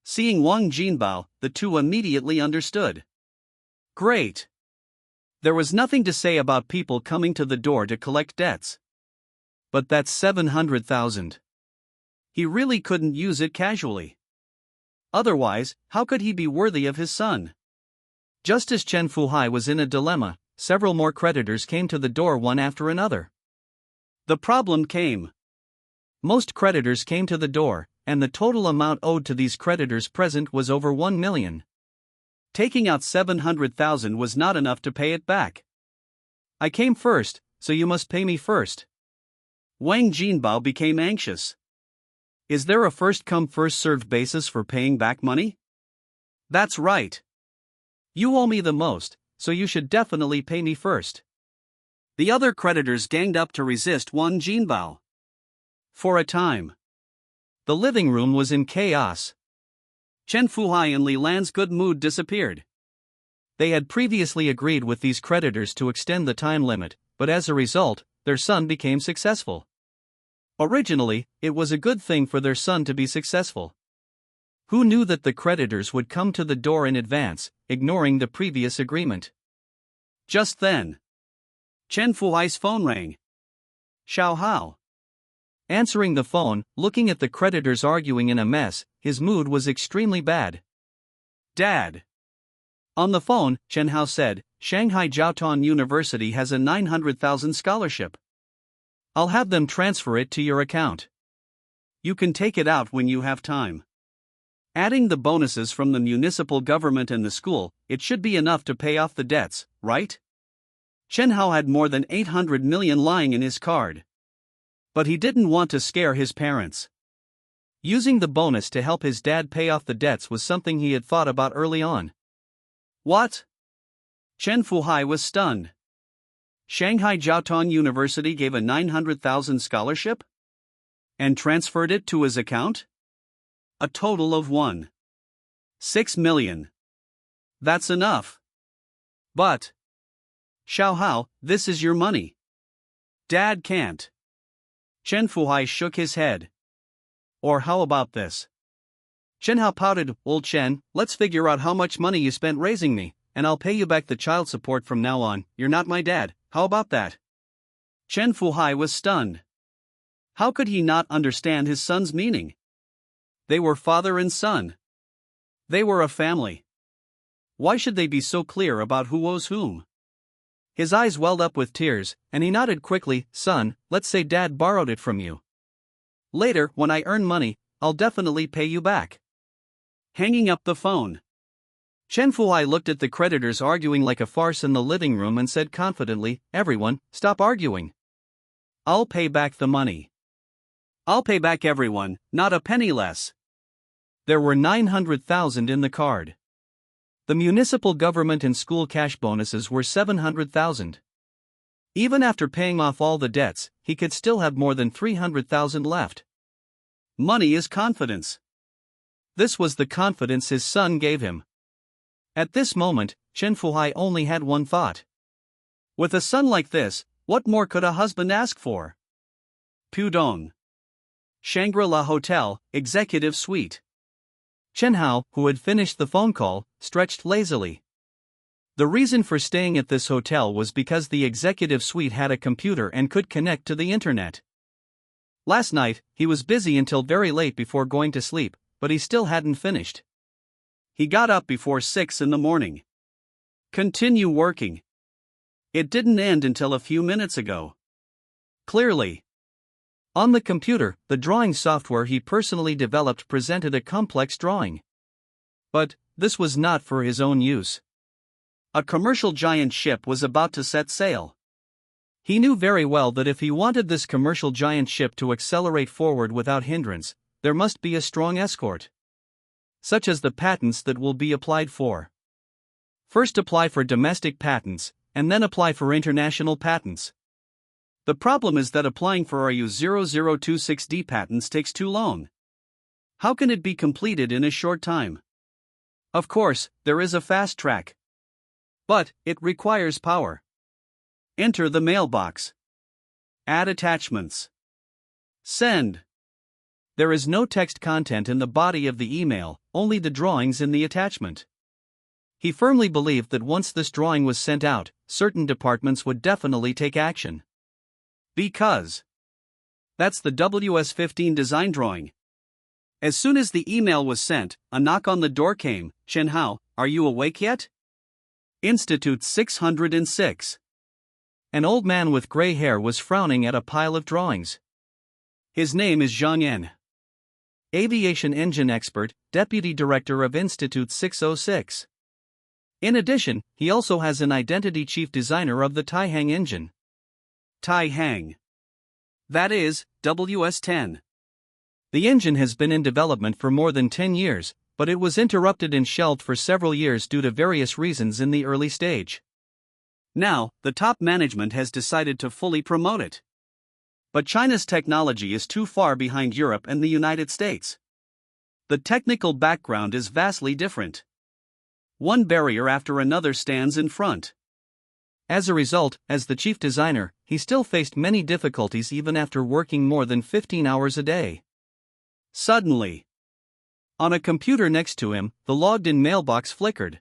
Seeing Wang Jinbao, the two immediately understood. Great! There was nothing to say about people coming to the door to collect debts. But that's 700,000. He really couldn't use it casually. Otherwise, how could he be worthy of his son? Just as Chen Fuhai was in a dilemma, several more creditors came to the door one after another. The problem came. Most creditors came to the door, and the total amount owed to these creditors present was over 1 million. Taking out 700,000 was not enough to pay it back. I came first, so you must pay me first. Wang Jinbao became anxious. Is there a first-come first-served basis for paying back money? That's right. You owe me the most, so you should definitely pay me first. The other creditors ganged up to resist Wang Jinbao. For a time, the living room was in chaos. Chen Fuhai and Li Lan's good mood disappeared. They had previously agreed with these creditors to extend the time limit, but as a result, their son became successful. Originally, it was a good thing for their son to be successful. Who knew that the creditors would come to the door in advance, ignoring the previous agreement? Just then, Chen Fuhai's phone rang. Xiao Hao. Answering the phone, looking at the creditors arguing in a mess, his mood was extremely bad. Dad. On the phone, Chen Hao said, Shanghai Jiaotong University has a 900,000 scholarship. I'll have them transfer it to your account. You can take it out when you have time. Adding the bonuses from the municipal government and the school, it should be enough to pay off the debts, right? Chen Hao had more than 800 million lying in his card. But he didn't want to scare his parents. Using the bonus to help his dad pay off the debts was something he had thought about early on. What? Chen Fuhai was stunned. Shanghai Jiaotong University gave a 900,000 scholarship? And transferred it to his account? A total of 1.6 million. That's enough. But, Xiao Hao, this is your money. Dad can't. Chen Fuhai shook his head. Or how about this? Chen Hao pouted, Old Chen, let's figure out how much money you spent raising me, and I'll pay you back the child support from now on. You're not my dad, how about that? Chen Fuhai was stunned. How could he not understand his son's meaning? They were father and son. They were a family. Why should they be so clear about who owes whom? His eyes welled up with tears, and he nodded quickly, Son, let's say Dad borrowed it from you. Later, when I earn money, I'll definitely pay you back. Hanging up the phone, Chen Fuhai looked at the creditors arguing like a farce in the living room and said confidently, Everyone, stop arguing. I'll pay back the money. I'll pay back everyone, not a penny less. There were 900,000 in the card. The municipal government and school cash bonuses were 700,000. Even after paying off all the debts, he could still have more than 300,000 left. Money is confidence. This was the confidence his son gave him. At this moment, Chen Fuhai only had one thought. With a son like this, what more could a husband ask for? Pudong. Shangri-La Hotel, Executive Suite. Chen Hao, who had finished the phone call, stretched lazily. The reason for staying at this hotel was because the executive suite had a computer and could connect to the internet. Last night, he was busy until very late before going to sleep, but he still hadn't finished. He got up before 6 in the morning. Continue working. It didn't end until a few minutes ago. Clearly. On the computer, the drawing software he personally developed presented a complex drawing. But this was not for his own use. A commercial giant ship was about to set sail. He knew very well that if he wanted this commercial giant ship to accelerate forward without hindrance, there must be a strong escort, such as the patents that will be applied for. First apply for domestic patents, and then apply for international patents. The problem is that applying for RU0026D patents takes too long. How can it be completed in a short time? Of course, there is a fast track, but it requires power. Enter the mailbox. Add attachments. Send. There is no text content in the body of the email, only the drawings in the attachment. He firmly believed that once this drawing was sent out, certain departments would definitely take action. Because that's the WS-15 design drawing. As soon as the email was sent, a knock on the door came. "Chen Hao, are you awake yet?" Institute 606. An old man with gray hair was frowning at a pile of drawings. His name is Zhang Yan. Aviation engine expert, deputy director of Institute 606. In addition, he also has an identity chief designer of the Taihang engine. Taihang. That is, WS-10. The engine has been in development for more than 10 years, but it was interrupted and shelved for several years due to various reasons in the early stage. Now, the top management has decided to fully promote it. But China's technology is too far behind Europe and the United States. The technical background is vastly different. One barrier after another stands in front. As a result, as the chief designer, he still faced many difficulties even after working more than 15 hours a day. Suddenly, on a computer next to him, the logged-in mailbox flickered.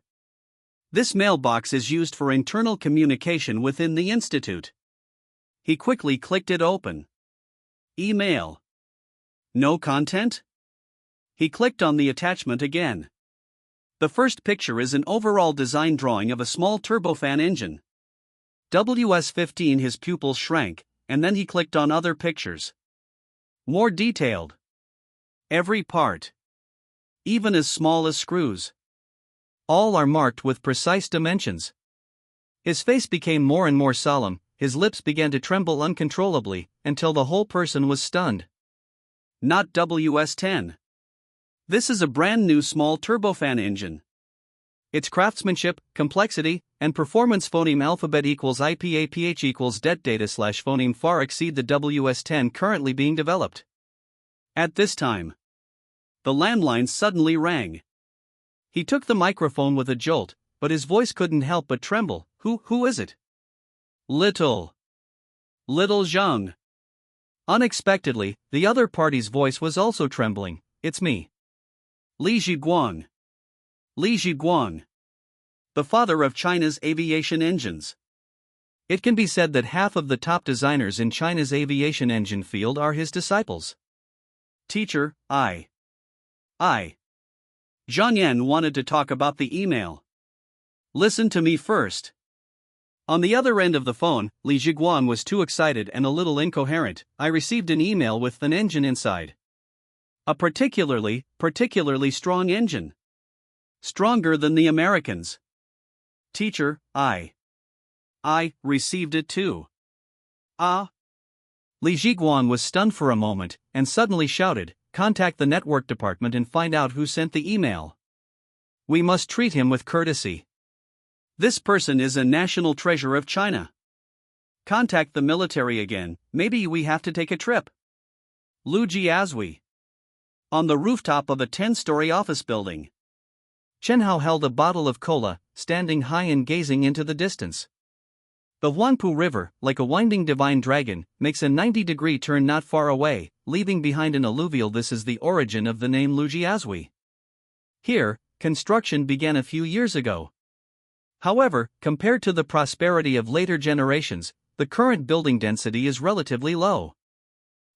This mailbox is used for internal communication within the institute. He quickly clicked it open. Email. No content? He clicked on the attachment again. The first picture is an overall design drawing of a small turbofan engine. WS-15. His pupils shrank, and then he clicked on other pictures. More detailed. Every part, even as small as screws, all are marked with precise dimensions. His face became more and more solemn, his lips began to tremble uncontrollably, until the whole person was stunned. Not WS-10. This is a brand new small turbofan engine. Its craftsmanship, complexity, and performance phoneme alphabet equals IPAPH equals det data slash phoneme far exceed the WS-10 currently being developed. At this time, the landline suddenly rang. He took the microphone with a jolt, but his voice couldn't help but tremble. Who is it? Little Zhang. Unexpectedly, the other party's voice was also trembling. It's me. Li Zhiguang. The father of China's aviation engines. It can be said that half of the top designers in China's aviation engine field are his disciples. Teacher, Zhang Yan wanted to talk about the email. Listen to me first. On the other end of the phone, Li Zhiguan was too excited and a little incoherent. I received an email with an engine inside. A particularly strong engine. Stronger than the Americans. Teacher, I received it too. Ah. Li Zhiguan was stunned for a moment, and suddenly shouted, "Contact the network department and find out who sent the email. We must treat him with courtesy. This person is a national treasure of China. Contact the military again, maybe we have to take a trip." Lu Jiazui. On the rooftop of a 10-story office building. Chen Hao held a bottle of cola, standing high and gazing into the distance. The Huangpu River, like a winding divine dragon, makes a 90-degree turn not far away, leaving behind an alluvial. This is the origin of the name Lujiazui. Here, construction began a few years ago. However, compared to the prosperity of later generations, the current building density is relatively low.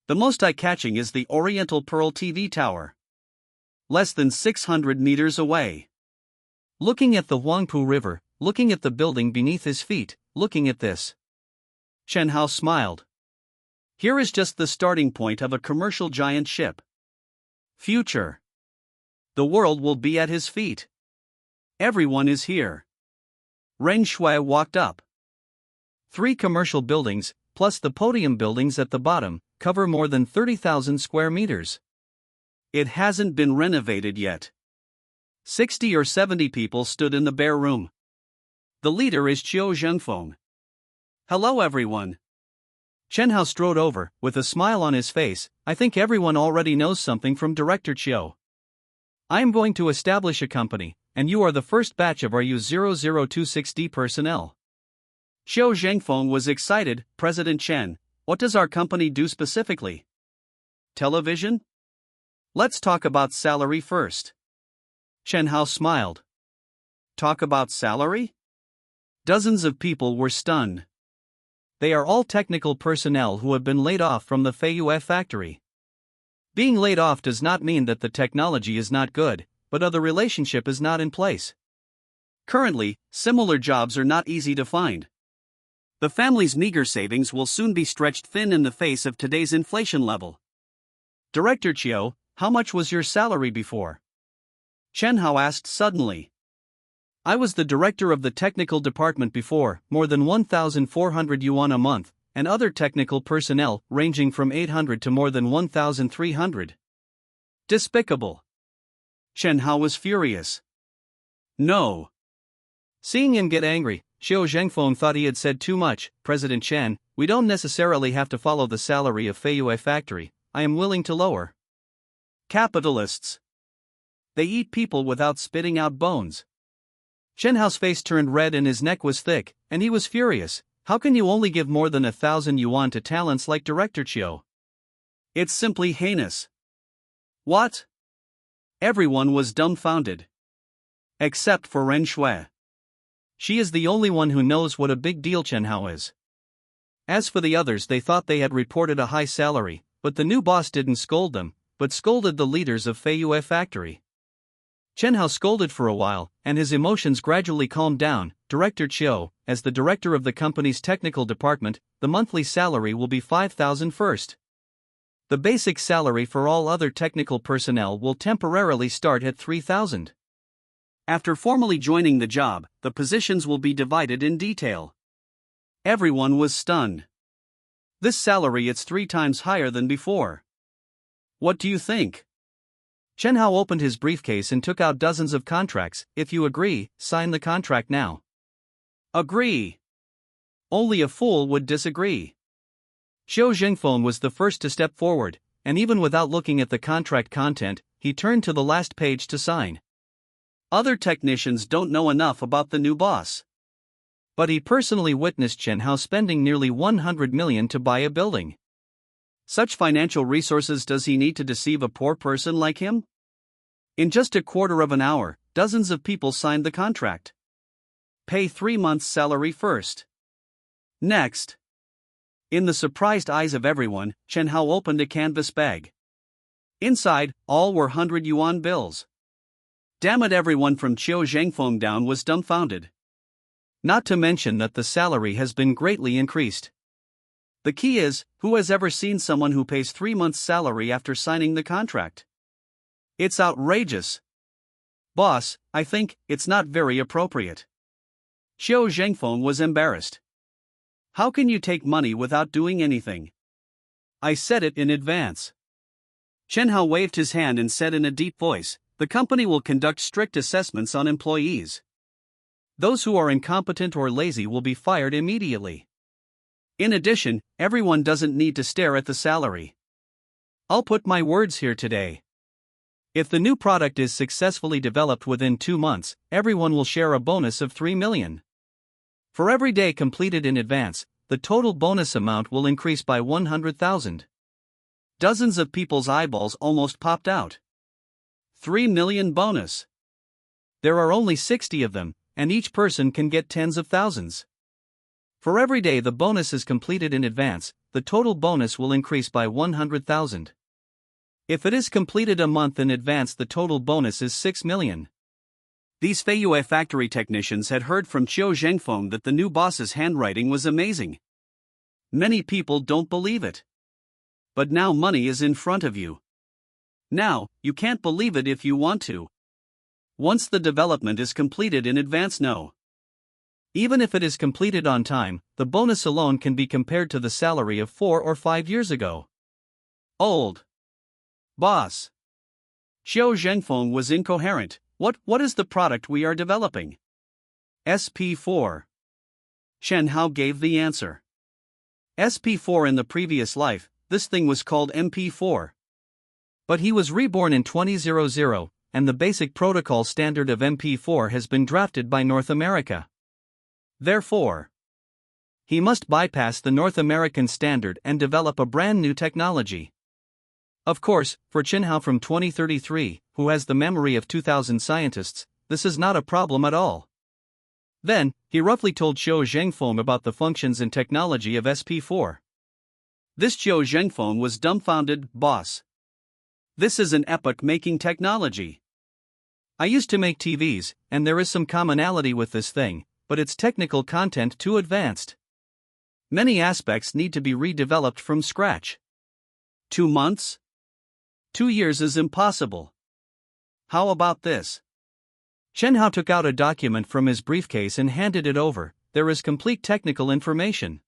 The most eye-catching is the Oriental Pearl TV Tower. Less than 600 meters away. Looking at the Huangpu River, looking at the building beneath his feet, looking at this. Chen Hao smiled. Here is just the starting point of a commercial giant ship. Future. The world will be at his feet. Everyone is here. Ren Shui walked up. 3 commercial buildings, plus the podium buildings at the bottom, cover more than 30,000 square meters. It hasn't been renovated yet. 60 or 70 people stood in the bare room. The leader is Chiu Zhengfeng. Hello everyone. Chen Hao strode over, with a smile on his face. I think everyone already knows something from Director Chiu. I am going to establish a company, and you are the first batch of RU0026D personnel. Chiu Zhengfeng was excited. President Chen, what does our company do specifically? Television? Let's talk about salary first. Chen Hao smiled. Talk about salary? Dozens of people were stunned. They are all technical personnel who have been laid off from the Feiyue factory. Being laid off does not mean that the technology is not good, but the relationship is not in place. Currently, similar jobs are not easy to find. The family's meager savings will soon be stretched thin in the face of today's inflation level. Director Chiu, how much was your salary before? Chen Hao asked suddenly. I was the director of the technical department before, more than 1,400 yuan a month, and other technical personnel ranging from 800 to more than 1,300. Despicable. Chen Hao was furious. No. Seeing him get angry, Chiu Zhengfeng thought he had said too much. President Chen, we don't necessarily have to follow the salary of Feiyue factory. I am willing to lower. Capitalists. They eat people without spitting out bones. Chen Hao's face turned red and his neck was thick, and he was furious. How can you only give more than 1,000 yuan to talents like Director Chiu? It's simply heinous. What? Everyone was dumbfounded. Except for Ren Shui. She is the only one who knows what a big deal Chen Hao is. As for the others, they thought they had reported a high salary, but the new boss didn't scold them, but scolded the leaders of Feiyue factory. Chen Hao scolded for a while, and his emotions gradually calmed down. Director Chiu, as the director of the company's technical department, the monthly salary will be 5,000 first. The basic salary for all other technical personnel will temporarily start at 3,000. After formally joining the job, the positions will be divided in detail. Everyone was stunned. This salary is 3 times higher than before. What do you think? Chen Hao opened his briefcase and took out dozens of contracts. If you agree, sign the contract now. Agree. Only a fool would disagree. Chiu Zhengfeng was the first to step forward, and even without looking at the contract content, he turned to the last page to sign. Other technicians don't know enough about the new boss. But he personally witnessed Chen Hao spending nearly 100 million to buy a building. Such financial resources does he need to deceive a poor person like him? In just a quarter of an hour, dozens of people signed the contract. Pay 3 months' salary first. Next. In the surprised eyes of everyone, Chen Hao opened a canvas bag. Inside, all were 100 yuan bills. Damn it, everyone from Chiu Zhengfeng down was dumbfounded. Not to mention that the salary has been greatly increased. The key is, who has ever seen someone who pays 3 months' salary after signing the contract? It's outrageous. Boss, I think it's not very appropriate. Chiu Zhengfeng was embarrassed. How can you take money without doing anything? I said it in advance. Chen Hao waved his hand and said in a deep voice, the company will conduct strict assessments on employees. Those who are incompetent or lazy will be fired immediately. In addition, everyone doesn't need to stare at the salary. I'll put my words here today. If the new product is successfully developed within 2 months, everyone will share a bonus of 3 million. For every day completed in advance, the total bonus amount will increase by 100,000. Dozens of people's eyeballs almost popped out. 3 million bonus. There are only 60 of them, and each person can get tens of thousands. For every day the bonus is completed in advance, the total bonus will increase by 100,000. If it is completed a month in advance, the total bonus is 6 million. These Feiyue factory technicians had heard from Chiu Zhengfeng that the new boss's handwriting was amazing. Many people don't believe it. But now money is in front of you. Now, you can't believe it if you want to. Once the development is completed in advance, no. Even if it is completed on time, the bonus alone can be compared to the salary of 4 or 5 years ago. Old. Boss. Xiao Zhengfeng was incoherent. What is the product we are developing? SP4. Shen Hao gave the answer. SP4 in the previous life, this thing was called MP4. But he was reborn in 2000, and the basic protocol standard of MP4 has been drafted by North America. Therefore, he must bypass the North American standard and develop a brand new technology. Of course, for Chen Hao from 2033, who has the memory of 2000 scientists, this is not a problem at all. Then, he roughly told Xiao Zhengfeng about the functions and technology of SP4. This Xiao Zhengfeng was dumbfounded. Boss, this is an epoch-making technology. I used to make TVs, and there is some commonality with this thing, but its technical content too advanced. Many aspects need to be redeveloped from scratch. 2 months? 2 years is impossible. How about this? Chen Hao took out a document from his briefcase and handed it over. There is complete technical information.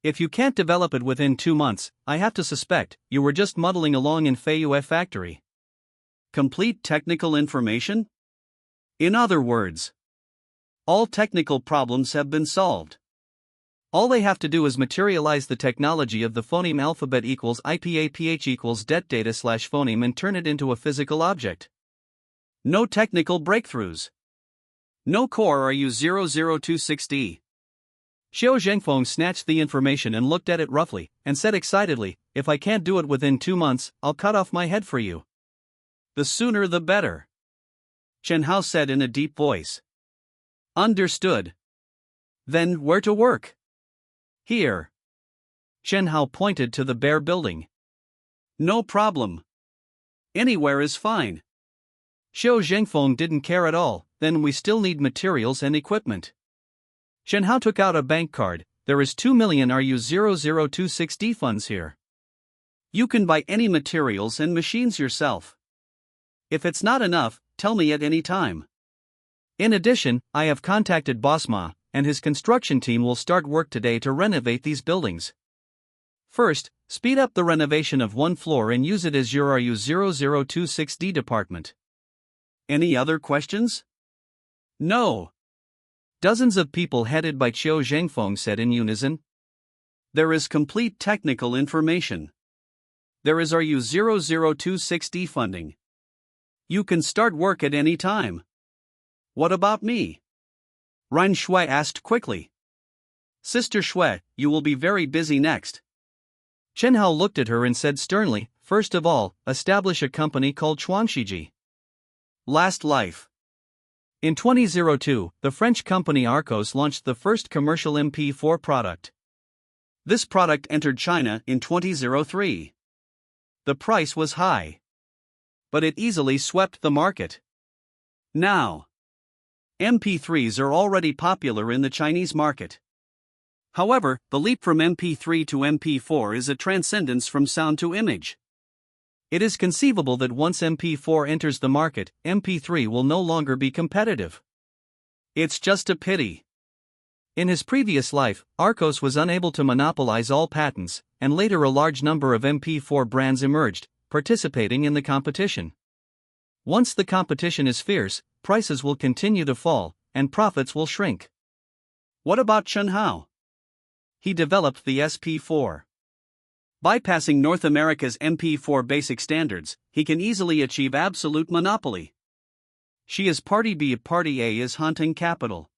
If you can't develop it within 2 months, I have to suspect you were just muddling along in Feiyue factory. Complete technical information? In other words, all technical problems have been solved. All they have to do is materialize the technology of the phoneme alphabet equals IPAPH equals det data slash phoneme and turn it into a physical object. No technical breakthroughs. No core RU0026D. Xiao Zhengfeng snatched the information and looked at it roughly, and said excitedly, "If I can't do it within 2 months, I'll cut off my head for you." The sooner the better, Chen Hao said in a deep voice. Understood. Then where to work? Here. Chen Hao pointed to the bare building. No problem. Anywhere is fine. Xiao Zhengfeng didn't care at all. Then we still need materials and equipment. Chen Hao took out a bank card. There is 2 million RU0026D funds here. You can buy any materials and machines yourself. If it's not enough, tell me at any time. In addition, I have contacted Boss Ma, and his construction team will start work today to renovate these buildings. First, speed up the renovation of one floor and use it as your RU0026D department. Any other questions? No. Dozens of people headed by Xiao Zhengfeng said in unison. There is complete technical information. There is RU0026D funding. You can start work at any time. What about me? Ren Shui asked quickly. Sister Shui, you will be very busy next. Chen Hao looked at her and said sternly, "First of all, establish a company called Chuangshiji." Last life. In 2002, the French company Arcos launched the first commercial MP4 product. This product entered China in 2003. The price was high, but it easily swept the market. Now, MP3s are already popular in the Chinese market. However, the leap from MP3 to MP4 is a transcendence from sound to image. It is conceivable that once MP4 enters the market, MP3 will no longer be competitive. It's just a pity. In his previous life, Arcos was unable to monopolize all patents, and later a large number of MP4 brands emerged, participating in the competition. Once the competition is fierce, prices will continue to fall, and profits will shrink. What about Chen Hao? He developed the SP4. Bypassing North America's MP4 basic standards, he can easily achieve absolute monopoly. She is Party B, Party A is hunting capital.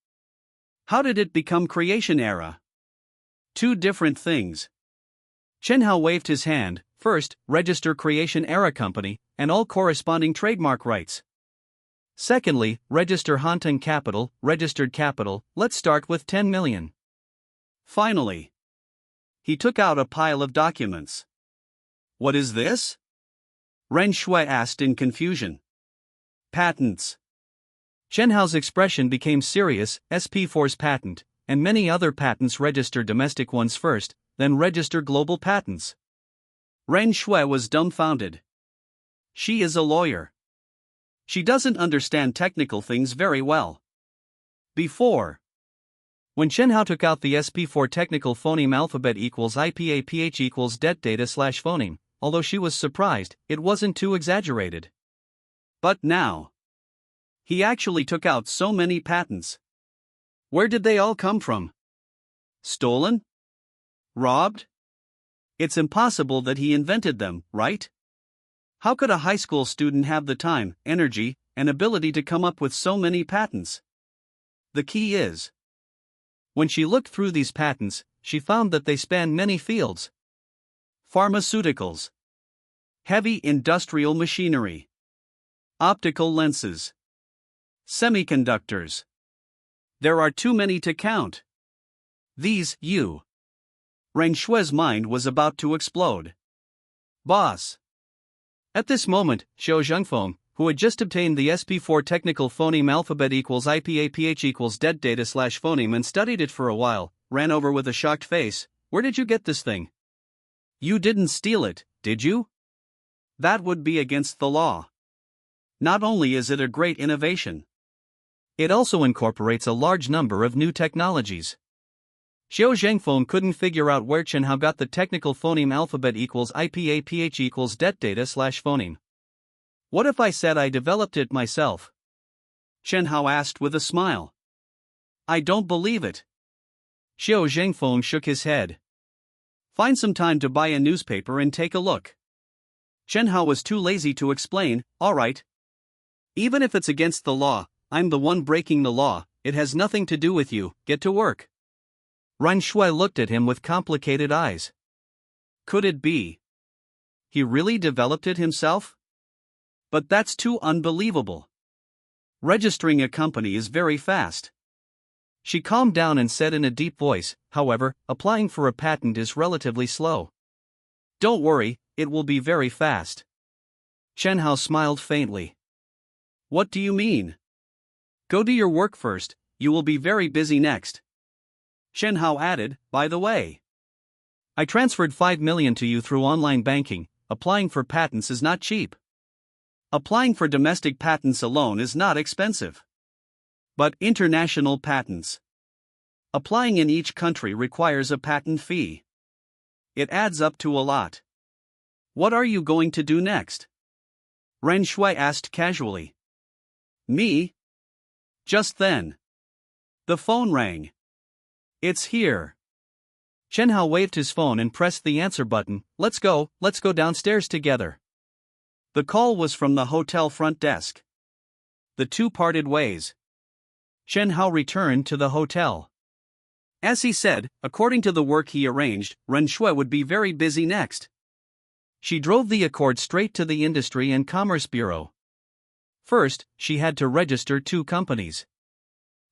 How did it become creation era? Two different things. Chen Hao waved his hand. First, register creation era company, and all corresponding trademark rights. Secondly, register hunting capital, registered capital. Let's start with 10 million. Finally, he took out a pile of documents. What is this? Ren Shui asked in confusion. Patents. Chen Hao's expression became serious. SP4's patent, and many other patents register domestic ones first, then register global patents. Ren Shui was dumbfounded. She is a lawyer. She doesn't understand technical things very well. Before, when Chen Hao took out the SP4 technical phoneme alphabet equals IPAPH equals det data slash phoneme, although she was surprised, it wasn't too exaggerated. But now, he actually took out so many patents. Where did they all come from? Stolen? Robbed? It's impossible that he invented them, right? How could a high school student have the time, energy, and ability to come up with so many patents? The key is, when she looked through these patents, she found that they span many fields: pharmaceuticals, heavy industrial machinery, optical lenses, semiconductors. There are too many to count. Ren Shui's mind was about to explode. Boss. At this moment, Xiao Zhengfeng, who had just obtained the SP4 technical phoneme alphabet equals IPAPH equals dead data slash phoneme and studied it for a while, ran over with a shocked face. Where did you get this thing? You didn't steal it, did you? That would be against the law. Not only is it a great innovation, it also incorporates a large number of new technologies. Xiao Zhengfeng couldn't figure out where Chen Hao got the technical phoneme alphabet equals IPAPH equals det data slash phoneme. What if I said I developed it myself? Chen Hao asked with a smile. I don't believe it. Xiao Zhengfeng shook his head. Find some time to buy a newspaper and take a look. Chen Hao was too lazy to explain. All right. Even if it's against the law, I'm the one breaking the law. It has nothing to do with you. Get to work. Ren Shui looked at him with complicated eyes. Could it be he really developed it himself? But that's too unbelievable. Registering a company is very fast. She calmed down and said in a deep voice, however, applying for a patent is relatively slow. Don't worry, it will be very fast. Chen Hao smiled faintly. What do you mean? Go do your work first, you will be very busy next. Chen Hao added, by the way, I transferred 5 million to you through online banking. Applying for patents is not cheap. Applying for domestic patents alone is not expensive. But international patents. Applying in each country requires a patent fee. It adds up to a lot. What are you going to do next? Ren Shui asked casually. Me? Just then, the phone rang. It's here. Chen Hao waved his phone and pressed the answer button. Let's go downstairs together. The call was from the hotel front desk. The two parted ways. Chen Hao returned to the hotel. As he said, according to the work he arranged, Ren Shui would be very busy next. She drove the Accord straight to the Industry and Commerce Bureau. First, she had to register 2 companies.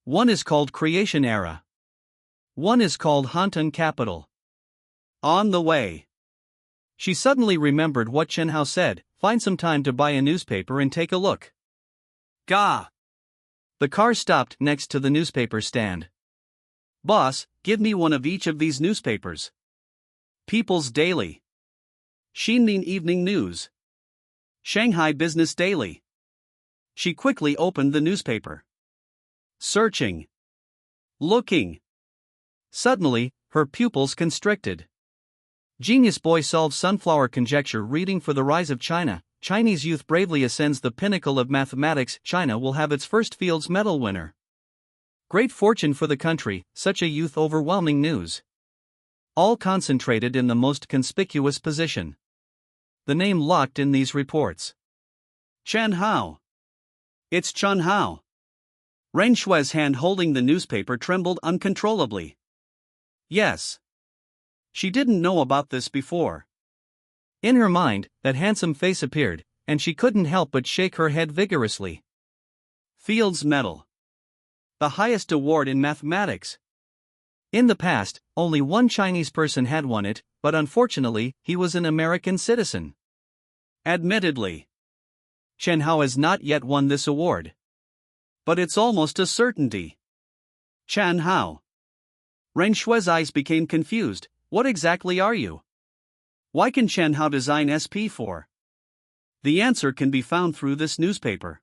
One is called Creation Era. One is called Hanton Capital. On the way, she suddenly remembered what Chen Hao said, find some time to buy a newspaper and take a look. Gah! The car stopped next to the newspaper stand. Boss, give me one of each of these newspapers. People's Daily, Xinning Evening News, Shanghai Business Daily. She quickly opened the newspaper. Searching. Looking. Suddenly, her pupils constricted. Genius boy solves sunflower conjecture reading for the rise of China. Chinese youth bravely ascends the pinnacle of mathematics. China will have its first Fields Medal winner. Great fortune for the country, such a youth overwhelming news. All concentrated in the most conspicuous position. The name locked in these reports. Chen Hao. It's Chen Hao. Ren Shui's hand holding the newspaper trembled uncontrollably. Yes. She didn't know about this before. In her mind, that handsome face appeared, and she couldn't help but shake her head vigorously. Fields Medal. The highest award in mathematics. In the past, only one Chinese person had won it, but unfortunately, he was an American citizen. Admittedly, Chen Hao has not yet won this award. But it's almost a certainty. Chen Hao. Ren Shui's eyes became confused. What exactly are you? Why can Chen Hao design SP4? The answer can be found through this newspaper.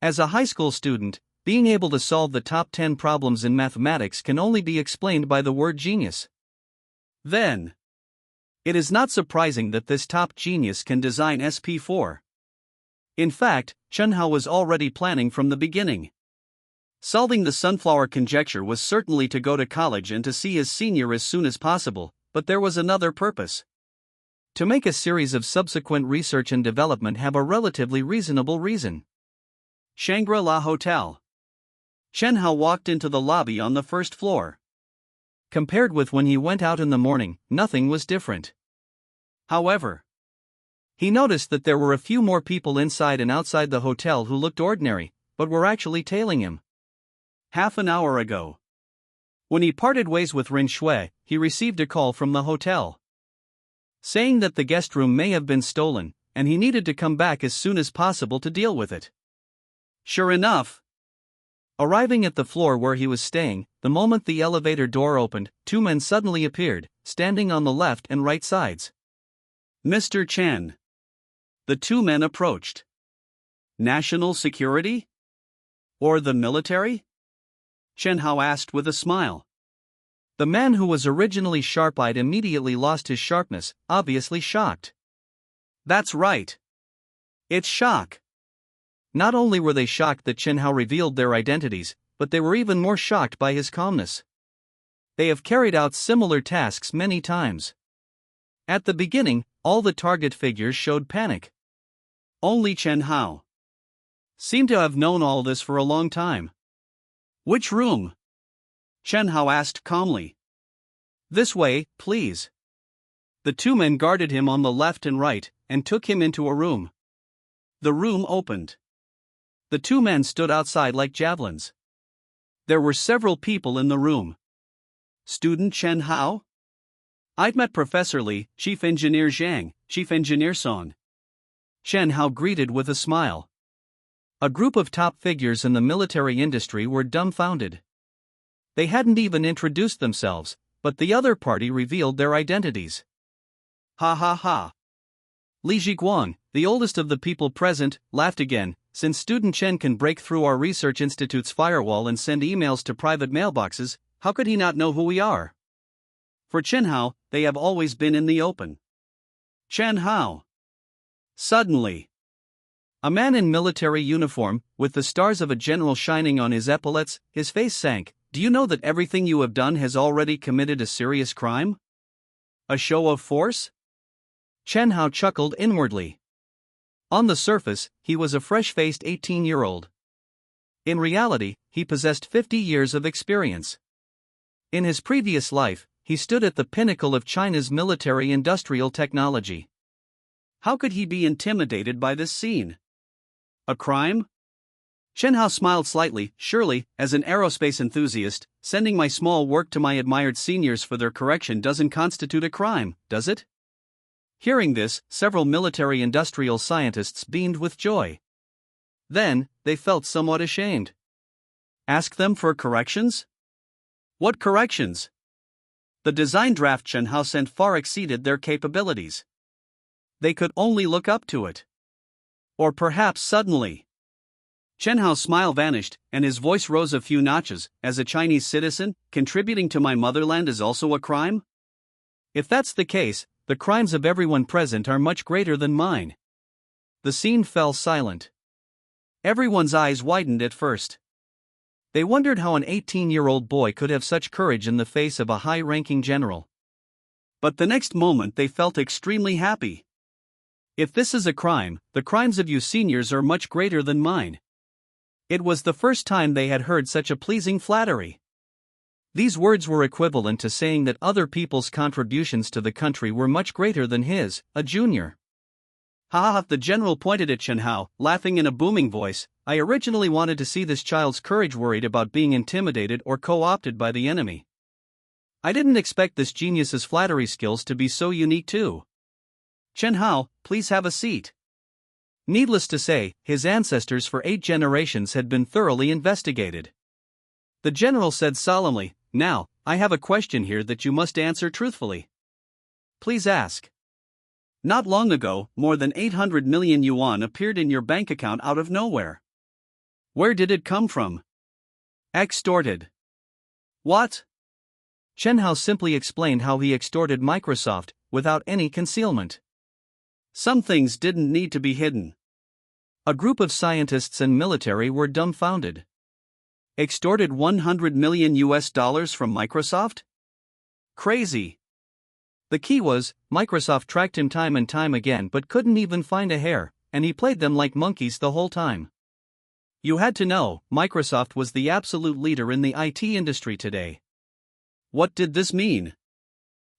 As a high school student, being able to solve the top 10 problems in mathematics can only be explained by the word genius. Then, it is not surprising that this top genius can design SP4. In fact, Chen Hao was already planning from the beginning. Solving the sunflower conjecture was certainly to go to college and to see his senior as soon as possible, but there was another purpose. To make a series of subsequent research and development have a relatively reasonable reason. Shangri-La Hotel. Chen Hao walked into the lobby on the first floor. Compared with when he went out in the morning, nothing was different. However, he noticed that there were a few more people inside and outside the hotel who looked ordinary, but were actually tailing him. Half an hour ago, when he parted ways with Rin Shui, he received a call from the hotel, saying that the guest room may have been stolen, and he needed to come back as soon as possible to deal with it. Sure enough, arriving at the floor where he was staying, the moment the elevator door opened, two men suddenly appeared, standing on the left and right sides. Mr. Chen. The two men approached. National security? Or the military? Chen Hao asked with a smile. The man who was originally sharp-eyed immediately lost his sharpness, obviously shocked. That's right. It's shock. Not only were they shocked that Chen Hao revealed their identities, but they were even more shocked by his calmness. They have carried out similar tasks many times. At the beginning, all the target figures showed panic. Only Chen Hao seemed to have known all this for a long time. Which room? Chen Hao asked calmly. This way, please. The two men guarded him on the left and right, and took him into a room. The room opened. The two men stood outside like javelins. There were several people in the room. Student Chen Hao? I'd met Professor Li, Chief Engineer Zhang, Chief Engineer Song. Chen Hao greeted with a smile. A group of top figures in the military industry were dumbfounded. They hadn't even introduced themselves, but the other party revealed their identities. Ha ha ha. Li Jiguang, the oldest of the people present, laughed again. Since student Chen can break through our research institute's firewall and send emails to private mailboxes, how could he not know who we are? For Chen Hao, they have always been in the open. Chen Hao. Suddenly, a man in military uniform, with the stars of a general shining on his epaulets, his face sank. Do you know that everything you have done has already committed a serious crime? A show of force? Chen Hao chuckled inwardly. On the surface, he was a fresh-faced 18-year-old. In reality, he possessed 50 years of experience. In his previous life, he stood at the pinnacle of China's military-industrial technology. How could he be intimidated by this scene? A crime? Chen Hao smiled slightly. Surely, as an aerospace enthusiast, sending my small work to my admired seniors for their correction doesn't constitute a crime, does it? Hearing this, several military-industrial scientists beamed with joy. Then, they felt somewhat ashamed. Ask them for corrections? What corrections? The design draft Chen Hao sent far exceeded their capabilities. They could only look up to it. Or perhaps suddenly, Chen Hao's smile vanished, and his voice rose a few notches. As a Chinese citizen, contributing to my motherland is also a crime? If that's the case, the crimes of everyone present are much greater than mine. The scene fell silent. Everyone's eyes widened at first. They wondered how an 18-year-old boy could have such courage in the face of a high-ranking general. But the next moment they felt extremely happy. If this is a crime, the crimes of you seniors are much greater than mine. It was the first time they had heard such a pleasing flattery. These words were equivalent to saying that other people's contributions to the country were much greater than his, a junior. Ha ha! The general pointed at Chen Hao, laughing in a booming voice. I originally wanted to see this child's courage worried about being intimidated or co-opted by the enemy. I didn't expect this genius's flattery skills to be so unique too. Chen Hao, please have a seat. Needless to say, his ancestors for 8 generations had been thoroughly investigated. The general said solemnly, now, I have a question here that you must answer truthfully. Please ask. Not long ago, more than 800 million yuan appeared in your bank account out of nowhere. Where did it come from? Extorted. What? Chen Hao simply explained how he extorted Microsoft, without any concealment. Some things didn't need to be hidden. A group of scientists and military were dumbfounded. Extorted $100 million from Microsoft? Crazy. The key was, Microsoft tracked him time and time again but couldn't even find a hair, and he played them like monkeys the whole time. You had to know, Microsoft was the absolute leader in the IT industry today. What did this mean?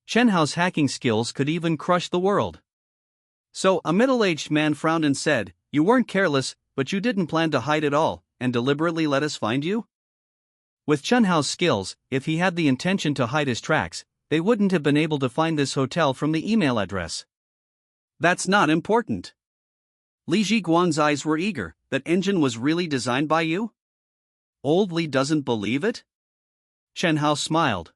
Chen Hao's hacking skills could even crush the world. So, a middle-aged man frowned and said, "You weren't careless, but you didn't plan to hide it all, and deliberately let us find you?" With Chen Hao's skills, if he had the intention to hide his tracks, they wouldn't have been able to find this hotel from the email address. That's not important. Li Zhiguang's eyes were eager. That engine was really designed by you? Old Li doesn't believe it? Chen Hao smiled.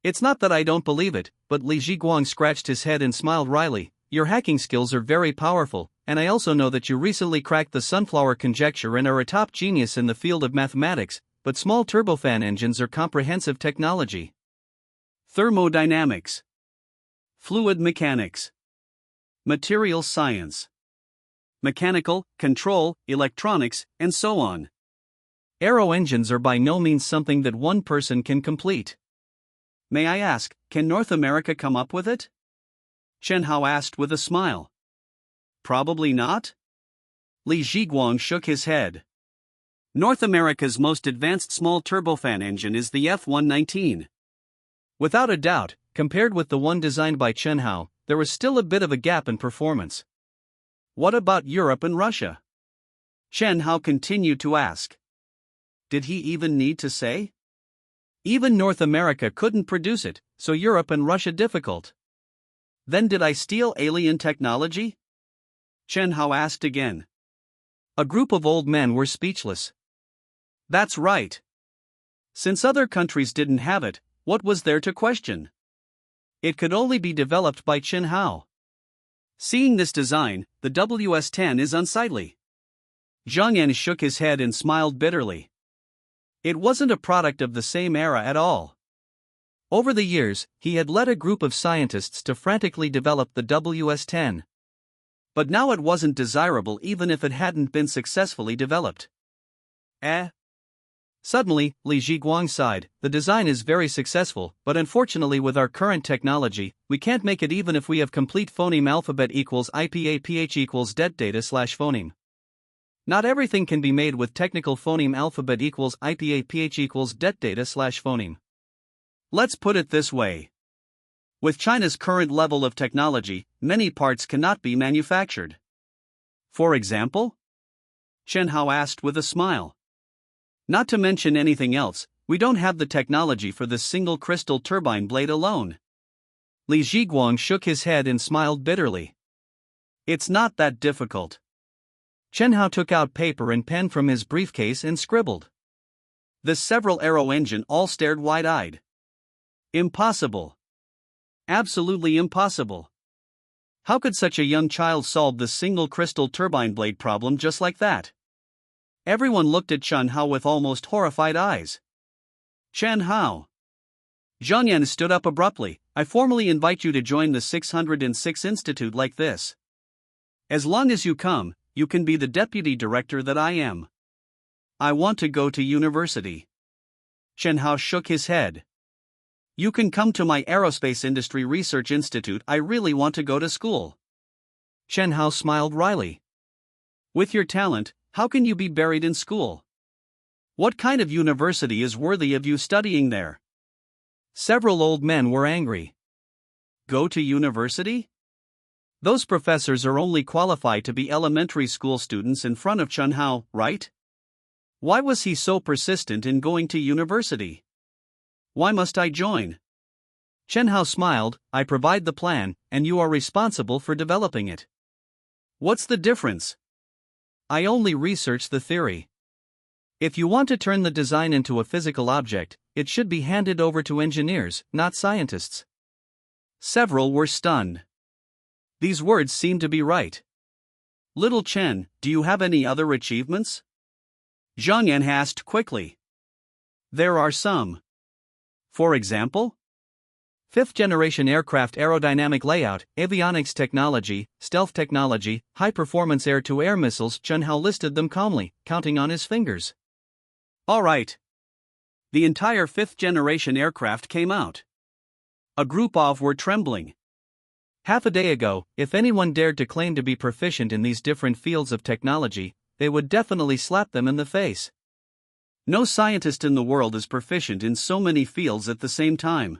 It's not that I don't believe it, but Li Zhiguang scratched his head and smiled wryly. Your hacking skills are very powerful, and I also know that you recently cracked the sunflower conjecture and are a top genius in the field of mathematics, but small turbofan engines are comprehensive technology. Thermodynamics, fluid mechanics, materials science, mechanical, control, electronics, and so on. Aero engines are by no means something that one person can complete. May I ask, can North America come up with it? Chen Hao asked with a smile. Probably not? Li Zhiguang shook his head. North America's most advanced small turbofan engine is the F-119. Without a doubt, compared with the one designed by Chen Hao, there was still a bit of a gap in performance. What about Europe and Russia? Chen Hao continued to ask. Did he even need to say? Even North America couldn't produce it, so Europe and Russia difficult. Then did I steal alien technology? Chen Hao asked again. A group of old men were speechless. That's right. Since other countries didn't have it, what was there to question? It could only be developed by Chen Hao. Seeing this design, the WS-10 is unsightly. Zhang Yan shook his head and smiled bitterly. It wasn't a product of the same era at all. Over the years, he had led a group of scientists to frantically develop the WS-10. But now it wasn't desirable even if it hadn't been successfully developed. Suddenly, Li Zhiguang sighed. The design is very successful, but unfortunately with our current technology, we can't make it even if we have complete phoneme alphabet equals IPA-PH equals det data/phoneme. Not everything can be made with technical phoneme alphabet equals IPA-PH equals det data/phoneme. Let's put it this way. With China's current level of technology, many parts cannot be manufactured. For example? Chen Hao asked with a smile. Not to mention anything else, we don't have the technology for this single crystal turbine blade alone. Li Zhiguang shook his head and smiled bitterly. It's not that difficult. Chen Hao took out paper and pen from his briefcase and scribbled. The several aero engine all stared wide-eyed. Impossible. Absolutely impossible. How could such a young child solve the single crystal turbine blade problem just like that? Everyone looked at Chen Hao with almost horrified eyes. Chen Hao. Zhang Yan stood up abruptly. I formally invite you to join the 606 Institute like this. As long as you come, you can be the deputy director that I am. I want to go to university. Chen Hao shook his head. You can come to my Aerospace Industry Research Institute. I really want to go to school. Chen Hao smiled wryly. With your talent, how can you be buried in school? What kind of university is worthy of you studying there? Several old men were angry. Go to university? Those professors are only qualified to be elementary school students in front of Chen Hao, right? Why was he so persistent in going to university? Why must I join? Chen Hao smiled. I provide the plan, and you are responsible for developing it. What's the difference? I only research the theory. If you want to turn the design into a physical object, it should be handed over to engineers, not scientists. Several were stunned. These words seemed to be right. Little Chen, do you have any other achievements? Zhang Yan asked quickly. There are some. For example? Fifth-generation aircraft aerodynamic layout, avionics technology, stealth technology, high-performance air-to-air missiles. Chen Hao listed them calmly, counting on his fingers. All right. The entire fifth-generation aircraft came out. A group of were trembling. Half a day ago, if anyone dared to claim to be proficient in these different fields of technology, they would definitely slap them in the face. No scientist in the world is proficient in so many fields at the same time.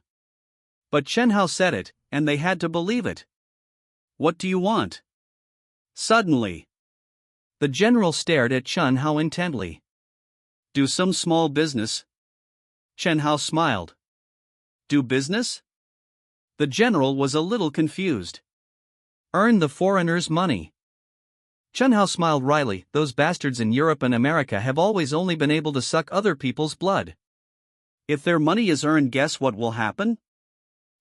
But Chen Hao said it, and they had to believe it. What do you want? Suddenly, the general stared at Chen Hao intently. Do some small business. Chen Hao smiled. Do business? The general was a little confused. Earn the foreigners' money. Chen Hao smiled wryly. Those bastards in Europe and America have always only been able to suck other people's blood. If their money is earned, guess what will happen?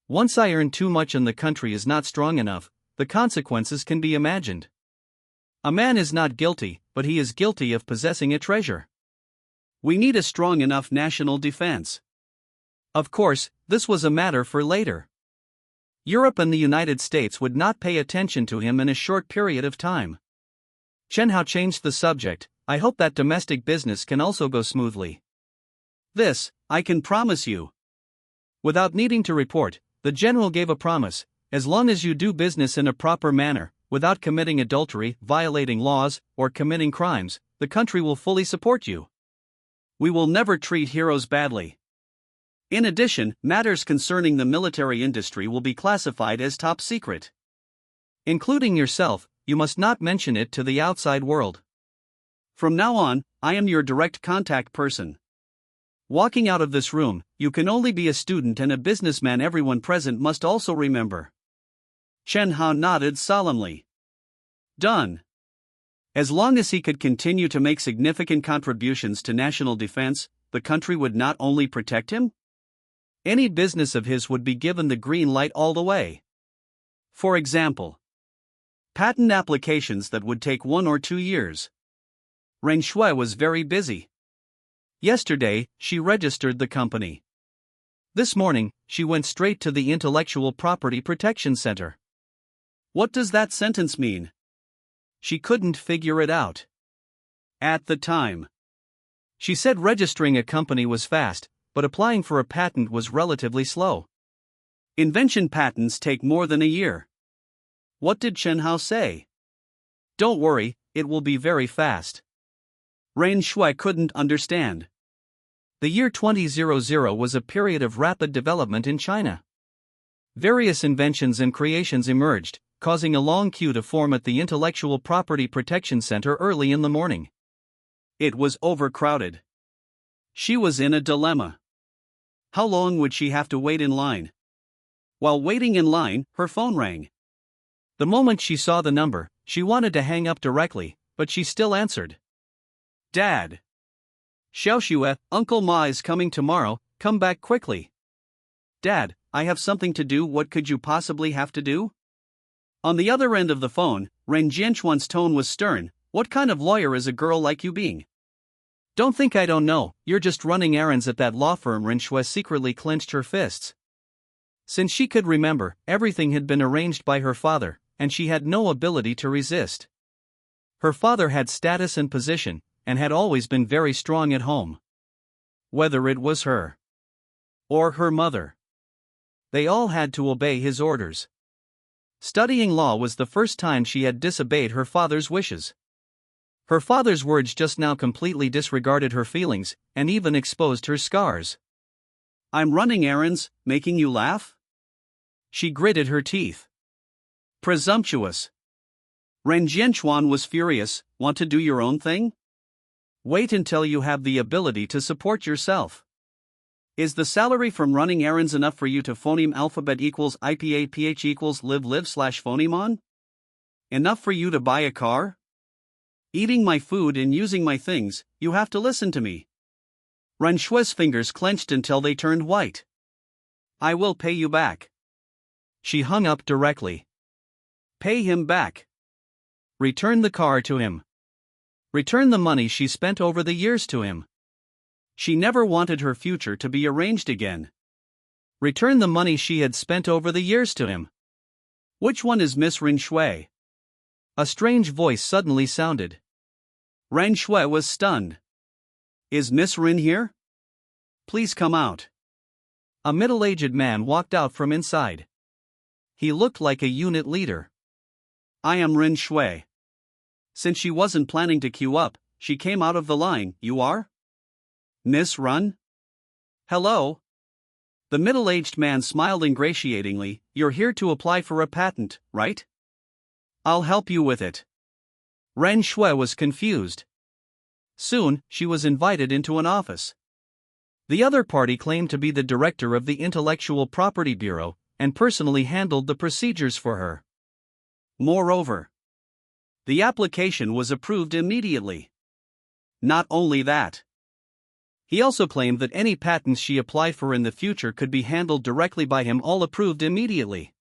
Once I earn too much and the country is not strong enough, the consequences can be imagined. A man is not guilty, but he is guilty of possessing a treasure. We need a strong enough national defense. Of course, this was a matter for later. Europe and the United States would not pay attention to him in a short period of time. Chen Hao changed the subject. I hope that domestic business can also go smoothly. This, I can promise you. Without needing to report, the general gave a promise. As long as you do business in a proper manner, without committing adultery, violating laws, or committing crimes, the country will fully support you. We will never treat heroes badly. In addition, matters concerning the military industry will be classified as top secret. Including yourself, you must not mention it to the outside world. From now on, I am your direct contact person. Walking out of this room, you can only be a student and a businessman. Everyone present must also remember. Chen Hao nodded solemnly. Done. As long as he could continue to make significant contributions to national defense, the country would not only protect him, any business of his would be given the green light all the way. For example, patent applications that would take 1 or 2 years. Ren Shui was very busy. Yesterday, she registered the company. This morning, she went straight to the Intellectual Property Protection Center. What does that sentence mean? She couldn't figure it out. At the time, she said registering a company was fast, but applying for a patent was relatively slow. Invention patents take more than a year. What did Chen Hao say? Don't worry, it will be very fast. Ren Shui couldn't understand. The year 2000 was a period of rapid development in China. Various inventions and creations emerged, causing a long queue to form at the Intellectual Property Protection Center early in the morning. It was overcrowded. She was in a dilemma. How long would she have to wait in line? While waiting in line, her phone rang. The moment she saw the number, she wanted to hang up directly, but she still answered. Dad. Xiaoxue, Uncle Ma is coming tomorrow, come back quickly. Dad, I have something to do. What could you possibly have to do? On the other end of the phone, Ren Jianchuan's tone was stern. What kind of lawyer is a girl like you being? Don't think I don't know, you're just running errands at that law firm. Ren Shui secretly clenched her fists. Since she could remember, everything had been arranged by her father, and she had no ability to resist. Her father had status and position, and had always been very strong at home. Whether it was her or her mother, they all had to obey his orders. Studying law was the first time she had disobeyed her father's wishes. Her father's words just now completely disregarded her feelings, and even exposed her scars. I'm running errands, making you laugh? She gritted her teeth. Presumptuous. Ren Jianchuan was furious. Want to do your own thing? Wait until you have the ability to support yourself. Is the salary from running errands enough for you to phoneme alphabet equals IPA PH equals live/phoneme on? Enough for you to buy a car? Eating my food and using my things, you have to listen to me. Ren Shui's fingers clenched until they turned white. I will pay you back. She hung up directly. Pay him back. Return the car to him. Return the money she spent over the years to him. She never wanted her future to be arranged again. Return the money she had spent over the years to him. Which one is Miss Ren Shui? A strange voice suddenly sounded. Ren Shui was stunned. Is Miss Ren here? Please come out. A middle-aged man walked out from inside. He looked like a unit leader. I am Ren Shui. Since she wasn't planning to queue up, she came out of the line. You are? Miss Ren? Hello. The middle-aged man smiled ingratiatingly. You're here to apply for a patent, right? I'll help you with it. Ren Shui was confused. Soon, she was invited into an office. The other party claimed to be the director of the Intellectual Property Bureau, and personally handled the procedures for her. Moreover, the application was approved immediately. Not only that, he also claimed that any patents she applied for in the future could be handled directly by him, all approved immediately.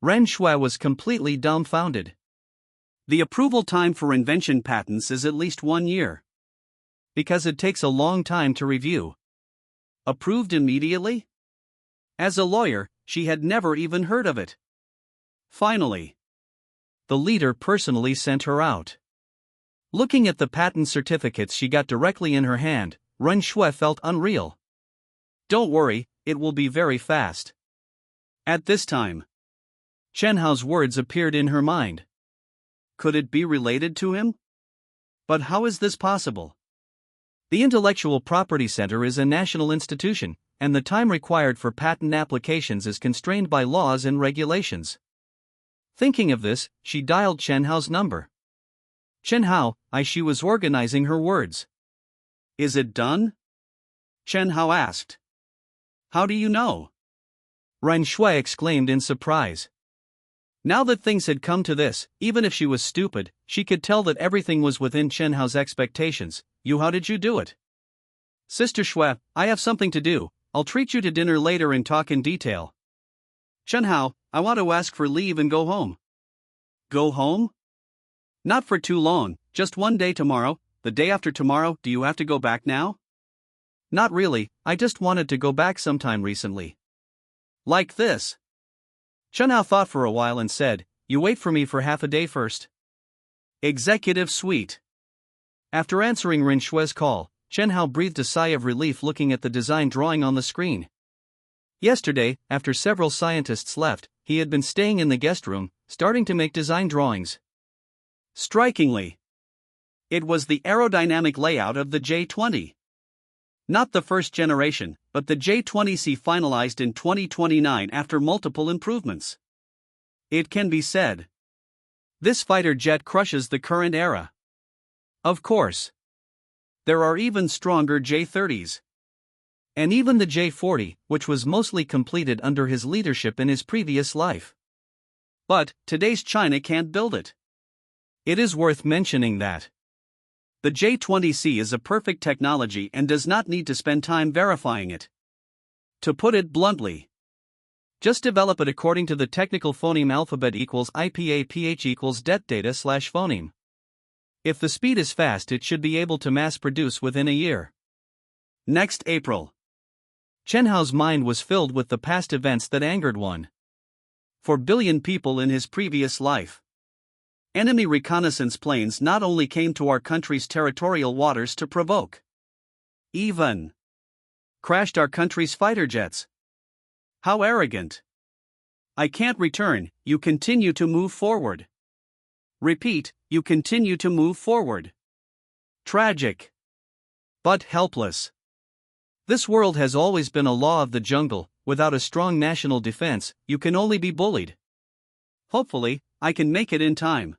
Ren Shui was completely dumbfounded. The approval time for invention patents is at least 1 year. Because it takes a long time to review. Approved immediately? As a lawyer, she had never even heard of it. Finally, the leader personally sent her out. Looking at the patent certificates she got directly in her hand, Ren Shui felt unreal. Don't worry, it will be very fast. At this time, Chen Hao's words appeared in her mind. Could it be related to him? But how is this possible? The Intellectual Property Center is a national institution, and the time required for patent applications is constrained by laws and regulations. Thinking of this, she dialed Chen Hao's number. Chen Hao, she was organizing her words. Is it done? Chen Hao asked. How do you know? Ren Shui exclaimed in surprise. Now that things had come to this, even if she was stupid, she could tell that everything was within Chen Hao's expectations. How did you do it? Sister Shui, I have something to do. I'll treat you to dinner later and talk in detail. Chen Hao, I want to ask for leave and go home. Go home? Not for too long, just 1 day tomorrow. The day after tomorrow, do you have to go back now? Not really, I just wanted to go back sometime recently. Like this? Chen Hao thought for a while and said, You wait for me for half a day first. Executive Suite. After answering Ren Shui's call, Chen Hao breathed a sigh of relief looking at the design drawing on the screen. Yesterday, after several scientists left, he had been staying in the guest room, starting to make design drawings. Strikingly, it was the aerodynamic layout of the J-20. Not the first generation, but the J-20C finalized in 2029 after multiple improvements. It can be said, this fighter jet crushes the current era. Of course, there are even stronger J-30s. And even the J-40, which was mostly completed under his leadership in his previous life. But today's China can't build it. It is worth mentioning that the J-20C is a perfect technology and does not need to spend time verifying it. To put it bluntly, just develop it according to the technical phoneme alphabet equals IPA/PH equals det data/phoneme. If the speed is fast, it should be able to mass produce within a year. Next April. Chen Hao's mind was filled with the past events that angered 1.4 billion people in his previous life. Enemy reconnaissance planes not only came to our country's territorial waters to provoke, even crashed our country's fighter jets. How arrogant. I can't return, you continue to move forward. Repeat, you continue to move forward. Tragic. But helpless. This world has always been a law of the jungle. Without a strong national defense, you can only be bullied. Hopefully, I can make it in time.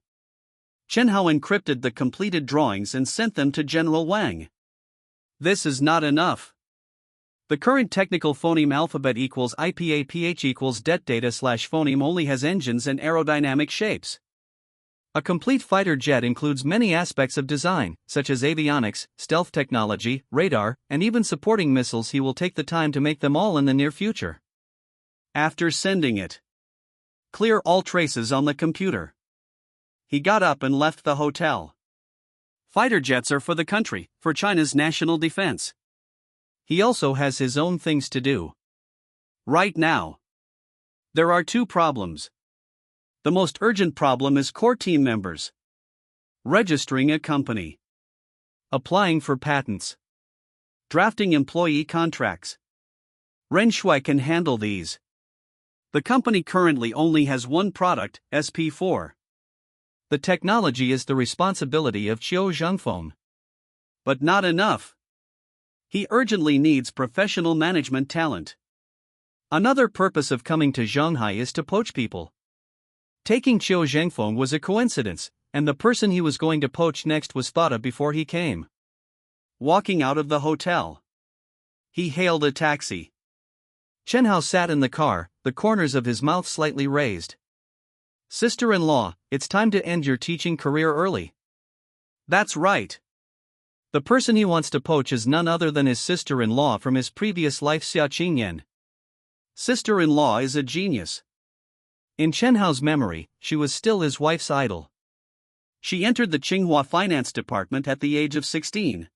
Chen Hao encrypted the completed drawings and sent them to General Wang. This is not enough. The current technical phoneme alphabet equals IPA/PH equals det data/phoneme only has engines and aerodynamic shapes. A complete fighter jet includes many aspects of design, such as avionics, stealth technology, radar, and even supporting missiles. He will take the time to make them all in the near future. After sending it, clear all traces on the computer. He got up and left the hotel. Fighter jets are for the country, for China's national defense. He also has his own things to do. Right now. There are two problems. The most urgent problem is core team members. Registering a company. Applying for patents. Drafting employee contracts. Ren Shui can handle these. The company currently only has one product, SP4. The technology is the responsibility of Chiu Zhengfeng. But not enough. He urgently needs professional management talent. Another purpose of coming to Shanghai is to poach people. Taking Chiu Zhengfeng was a coincidence, and the person he was going to poach next was thought of before he came. Walking out of the hotel, he hailed a taxi. Chen Hao sat in the car, the corners of his mouth slightly raised. Sister-in-law, it's time to end your teaching career early. That's right. The person he wants to poach is none other than his sister-in-law from his previous life, Xia Qingyan. Sister-in-law is a genius. In Chen Hao's memory, she was still his wife's idol. She entered the Tsinghua Finance Department at the age of 16.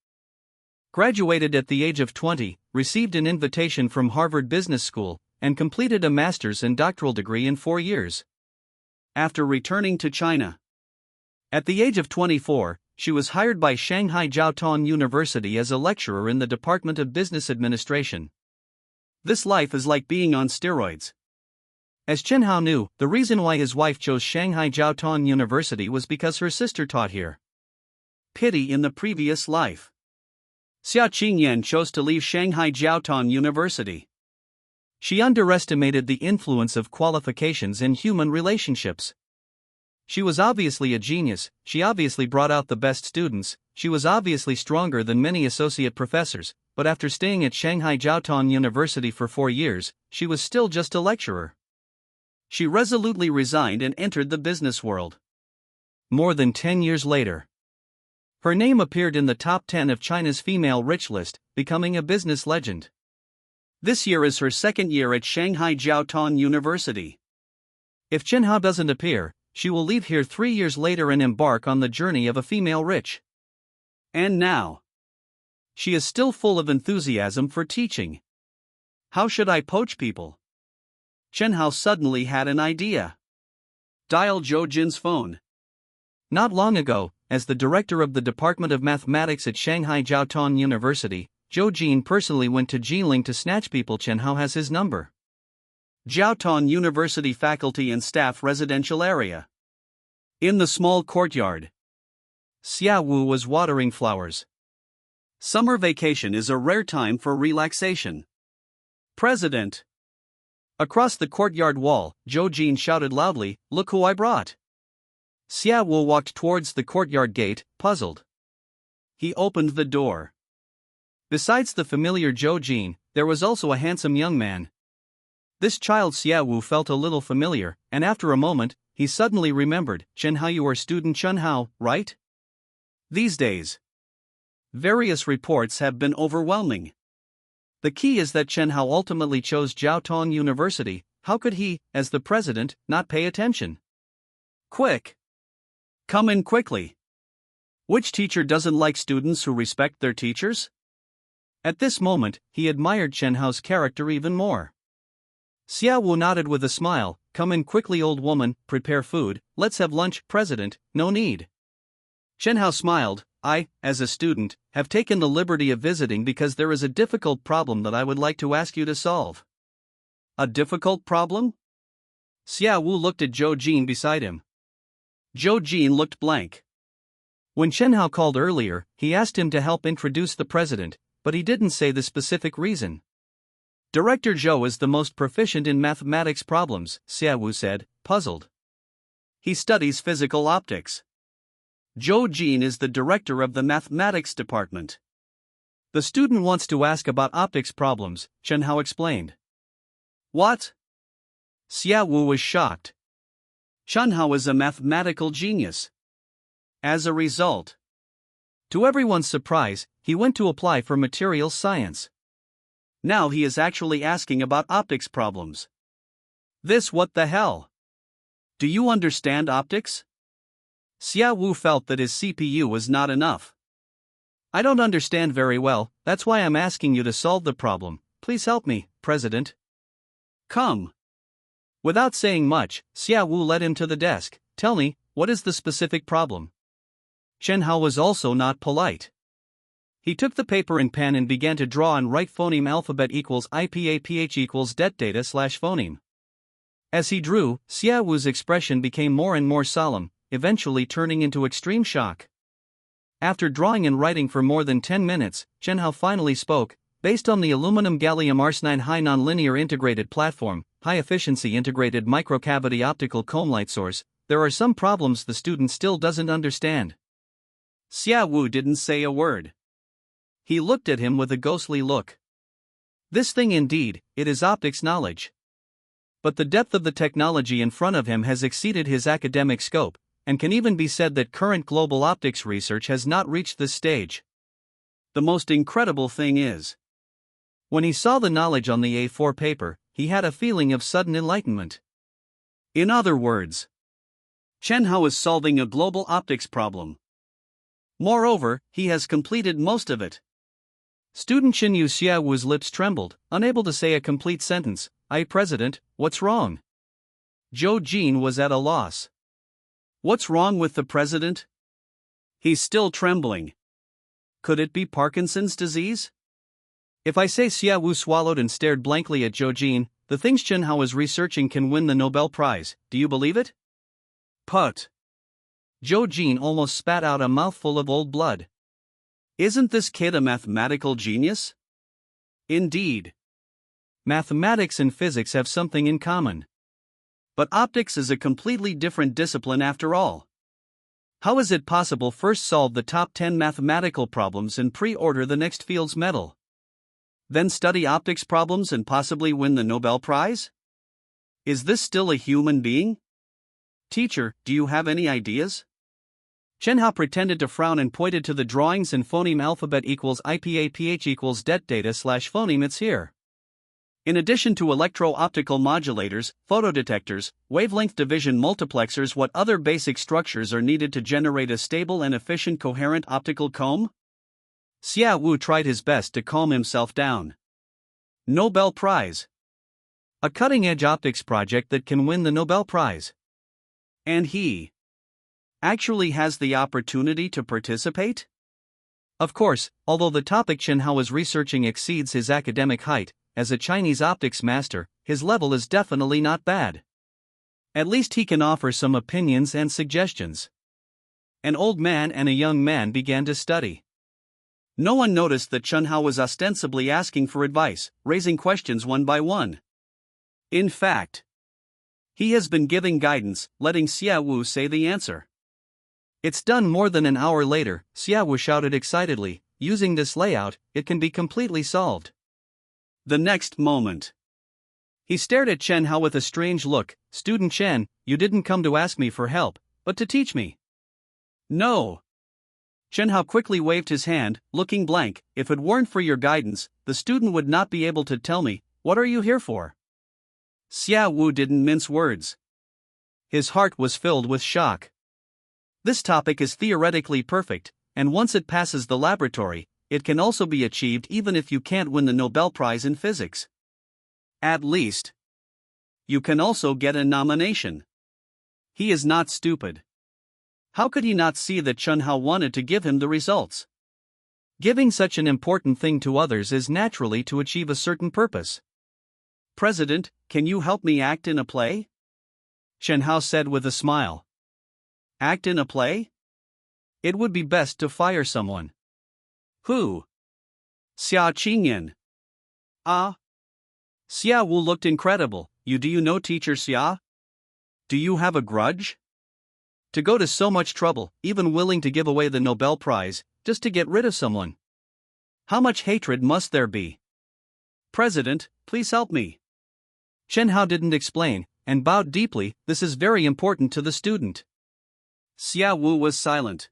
Graduated at the age of 20, received an invitation from Harvard Business School, and completed a master's and doctoral degree in 4 years. After returning to China, at the age of 24, she was hired by Shanghai Jiaotong University as a lecturer in the Department of Business Administration. This life is like being on steroids. As Chen Hao knew, the reason why his wife chose Shanghai Jiaotong University was because her sister taught here. Pity in the previous life. Xia Qingyan chose to leave Shanghai Jiaotong University. She underestimated the influence of qualifications in human relationships. She was obviously a genius, she obviously brought out the best students, she was obviously stronger than many associate professors, but after staying at Shanghai Jiaotong University for 4 years, she was still just a lecturer. She resolutely resigned and entered the business world. More than 10 years later, her name appeared in the top 10 of China's female rich list, becoming a business legend. This year is her second year at Shanghai Jiaotong University. If Chen Hao doesn't appear, she will leave here 3 years later and embark on the journey of a female rich. And now, she is still full of enthusiasm for teaching. How should I poach people? Chen Hao suddenly had an idea. Dial Zhou Jin's phone. Not long ago, as the director of the Department of Mathematics at Shanghai Jiaotong University, Zhou Jin personally went to Jinling to snatch people. Chen Hao has his number. Jiaotong University faculty and staff residential area. In the small courtyard, Xia Wu was watering flowers. Summer vacation is a rare time for relaxation. President. Across the courtyard wall, Zhou Jin shouted loudly, "Look who I brought!" Xia Wu walked towards the courtyard gate, puzzled. He opened the door. Besides the familiar Zhou Jin, there was also a handsome young man. This child Xia Wu felt a little familiar, and after a moment, he suddenly remembered, "Chen Hao, you are student Chen Hao, right?" These days, various reports have been overwhelming. The key is that Chen Hao ultimately chose Jiaotong University. How could he, as the president, not pay attention? Quick! Come in quickly. Which teacher doesn't like students who respect their teachers? At this moment, he admired Chen Hao's character even more. Xia Wu nodded with a smile. "Come in quickly, old woman, prepare food, let's have lunch." "President, no need." Chen Hao smiled. "I, as a student, have taken the liberty of visiting because there is a difficult problem that I would like to ask you to solve." A difficult problem? Xia Wu looked at Zhou Jin beside him. Zhou Jin looked blank. When Chen Hao called earlier, he asked him to help introduce the president, but he didn't say the specific reason. "Director Zhou is the most proficient in mathematics problems," Xia Wu said, puzzled. "He studies physical optics." Zhou Jin is the director of the mathematics department. "The student wants to ask about optics problems," Chen Hao explained. "What?" Xia Wu was shocked. Chen Hao is a mathematical genius. As a result, to everyone's surprise, he went to apply for materials science. Now he is actually asking about optics problems. This what the hell? Do you understand optics? Xia Wu felt that his CPU was not enough. "I don't understand very well, that's why I'm asking you to solve the problem. Please help me, President." Come. Without saying much, Xia Wu led him to the desk. Tell me, what is the specific problem? Chen Hao was also not polite. He took the paper and pen and began to draw and write phoneme alphabet equals IPAPH equals det data slash phoneme. As he drew, Xia Wu's expression became more and more solemn, eventually turning into extreme shock. After drawing and writing for more than 10 minutes, Chen Hao finally spoke. Based on the aluminum gallium arsenide high nonlinear integrated platform, high-efficiency integrated microcavity optical comb light source, there are some problems the student still doesn't understand. Xia Wu didn't say a word. He looked at him with a ghostly look. This thing indeed, it is optics knowledge. But the depth of the technology in front of him has exceeded his academic scope, and can even be said that current global optics research has not reached this stage. The most incredible thing is, when he saw the knowledge on the A4 paper, he had a feeling of sudden enlightenment. In other words, Chen Hao is solving a global optics problem. Moreover, he has completed most of it. Student Xinyu Xia Wu's lips trembled, unable to say a complete sentence. President, what's wrong? Zhou Jin was at a loss. What's wrong with the president? He's still trembling. Could it be Parkinson's disease? If I say Xia Wu swallowed and stared blankly at Zhou Jin, the things Chen Hao is researching can win the Nobel Prize, do you believe it? Put. Zhou Jin almost spat out a mouthful of old blood. Isn't this kid a mathematical genius? Indeed. Mathematics and physics have something in common. But optics is a completely different discipline after all. How is it possible first solve the top 10 mathematical problems and pre-order the next Fields Medal? Then study optics problems and possibly win the Nobel Prize? Is this still a human being? Teacher, do you have any ideas? Chen Hao pretended to frown and pointed to the drawings and phoneme alphabet equals IPAPH equals det data slash phoneme. It's here. In addition to electro-optical modulators, photodetectors, wavelength division multiplexers, what other basic structures are needed to generate a stable and efficient coherent optical comb? Xia Wu tried his best to calm himself down. Nobel Prize. A cutting-edge optics project that can win the Nobel Prize. And he actually has the opportunity to participate? Of course, although the topic Chen Hao is researching exceeds his academic height, as a Chinese optics master, his level is definitely not bad. At least he can offer some opinions and suggestions. An old man and a young man began to study. No one noticed that Chen Hao was ostensibly asking for advice, raising questions one by one. In fact, he has been giving guidance, letting Xia Wu say the answer. It's done. More than an hour later, Xia Wu shouted excitedly, using this layout, it can be completely solved. The next moment, he stared at Chen Hao with a strange look. Student Chen, you didn't come to ask me for help, but to teach me. No. Chen Hao quickly waved his hand, looking blank. If it weren't for your guidance, the student would not be able to tell me, what are you here for? Xia Wu didn't mince words. His heart was filled with shock. This topic is theoretically perfect, and once it passes the laboratory, it can also be achieved even if you can't win the Nobel Prize in physics. At least, you can also get a nomination. He is not stupid. How could he not see that Chen Hao wanted to give him the results? Giving such an important thing to others is naturally to achieve a certain purpose. President, can you help me act in a play? Chen Hao said with a smile. Act in a play? It would be best to fire someone. Who? Xia Qingyan. Ah. Xia Wu looked incredible. Do you know teacher Xia? Do you have a grudge? To go to so much trouble, even willing to give away the Nobel Prize, just to get rid of someone. How much hatred must there be? President, please help me. Chen Hao didn't explain, and bowed deeply. This is very important to the student. Xia Wu was silent.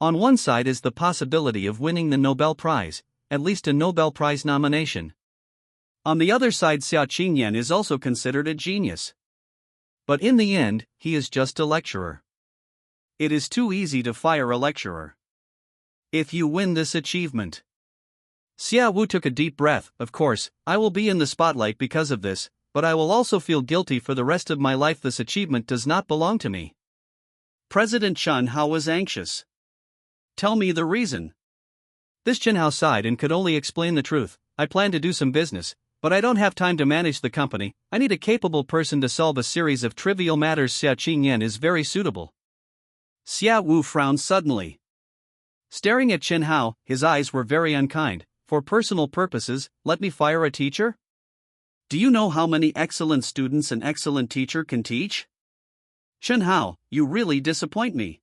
On one side is the possibility of winning the Nobel Prize, at least a Nobel Prize nomination. On the other side, Xia Qingyan is also considered a genius. But in the end, he is just a lecturer. It is too easy to fire a lecturer. If you win this achievement. Xia Wu took a deep breath. Of course, I will be in the spotlight because of this, but I will also feel guilty for the rest of my life. This achievement does not belong to me. President Chun Hao was anxious. Tell me the reason. This Chen Hao sighed and could only explain the truth. I plan to do some business, but I don't have time to manage the company. I need a capable person to solve a series of trivial matters. Xia Qingyan is very suitable. Xia Wu frowned suddenly. Staring at Chen Hao, his eyes were very unkind. For personal purposes, let me fire a teacher? Do you know how many excellent students an excellent teacher can teach? Chen Hao, you really disappoint me.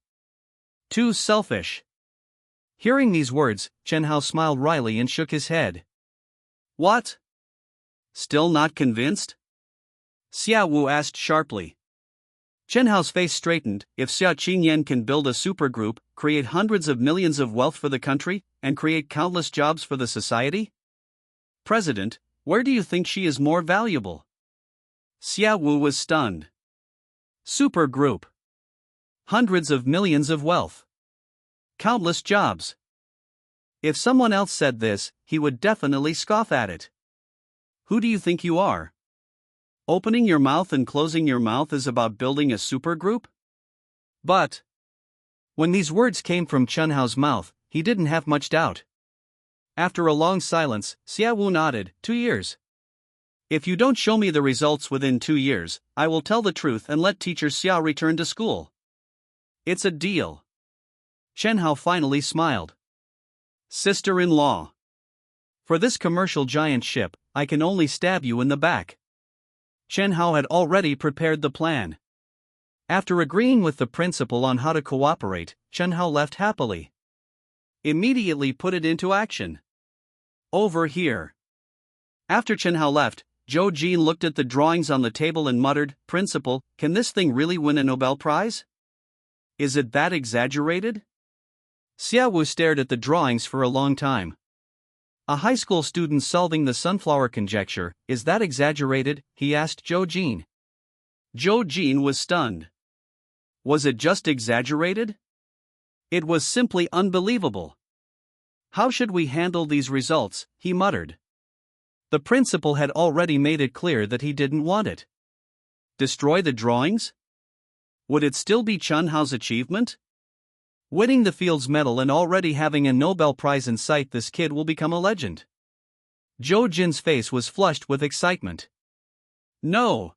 Too selfish. Hearing these words, Chen Hao smiled wryly and shook his head. What? Still not convinced? Xia Wu asked sharply. Chen Hao's face straightened. If Xia Qingyan can build a supergroup, create hundreds of millions of wealth for the country, and create countless jobs for the society? President, where do you think she is more valuable? Xia Wu was stunned. Supergroup. Hundreds of millions of wealth. Countless jobs. If someone else said this, he would definitely scoff at it. Who do you think you are? Opening your mouth and closing your mouth is about building a supergroup? But when these words came from Chen Hao's mouth, he didn't have much doubt. After a long silence, Xia Wu nodded. 2 years. If you don't show me the results within 2 years, I will tell the truth and let teacher Xia return to school. It's a deal. Chen Hao finally smiled. Sister-in-law. For this commercial giant ship, I can only stab you in the back. Chen Hao had already prepared the plan. After agreeing with the principal on how to cooperate, Chen Hao left happily. Immediately put it into action. Over here. After Chen Hao left, Zhou Jin looked at the drawings on the table and muttered, "Principal, can this thing really win a Nobel Prize? Is it that exaggerated?" Xia Wu stared at the drawings for a long time. A high school student solving the sunflower conjecture, is that exaggerated? He asked Zhou Jin. Zhou Jin was stunned. Was it just exaggerated? It was simply unbelievable. How should we handle these results? He muttered. The principal had already made it clear that he didn't want it. Destroy the drawings? Would it still be Chen Hao's achievement? Winning the Fields Medal and already having a Nobel Prize in sight, this kid will become a legend. Zhou Jin's face was flushed with excitement. No.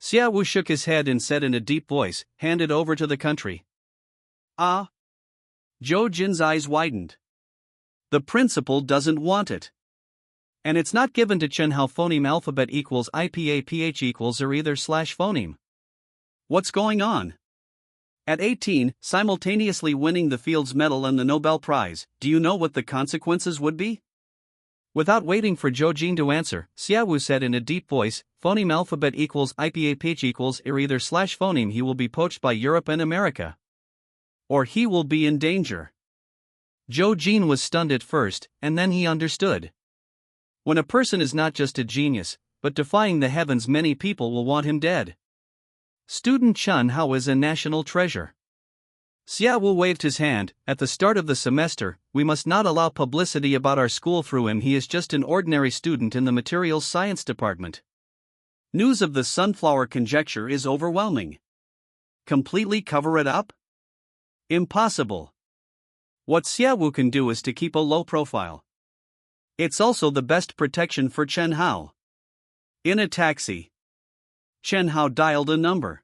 Xia Wu shook his head and said in a deep voice, "Hand it over to the country." Ah. Zhou Jin's eyes widened. The principal doesn't want it. And it's not given to Chen Hao. Phoneme alphabet equals IPA equals or either / phoneme. What's going on? At 18, simultaneously winning the Fields Medal and the Nobel Prize, do you know what the consequences would be? Without waiting for Zhou Jin to answer, Xia Wu said in a deep voice, "Phoneme alphabet equals IPA equals or either / phoneme. He will be poached by Europe and America. Or he will be in danger." Zhou Jin was stunned at first, and then he understood. When a person is not just a genius, but defying the heavens, many people will want him dead. Student Chen Hao is a national treasure. Xia Wu waved his hand. At the start of the semester, we must not allow publicity about our school through him. He is just an ordinary student in the materials science department. News of the sunflower conjecture is overwhelming. Completely cover it up? Impossible. What Xia Wu can do is to keep a low profile. It's also the best protection for Chen Hao. In a taxi, Chen Hao dialed a number.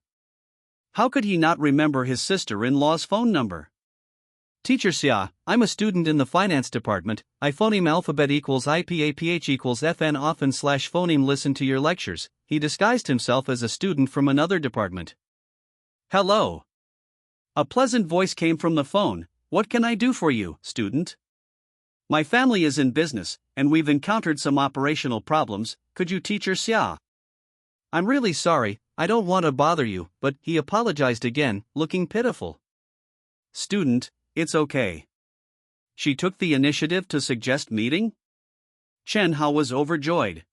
How could he not remember his sister-in-law's phone number? "Teacher Xia, I'm a student in the finance department. Phoneme alphabet equals IPA equals FN often / phoneme. Listen to your lectures." He disguised himself as a student from another department. "Hello." A pleasant voice came from the phone. "What can I do for you, student?" "My family is in business, and we've encountered some operational problems. Could you, Teacher Xia?" "I'm really sorry, I don't want to bother you," but he apologized again, looking pitiful. "Student, it's okay." She took the initiative to suggest meeting? Chen Hao was overjoyed.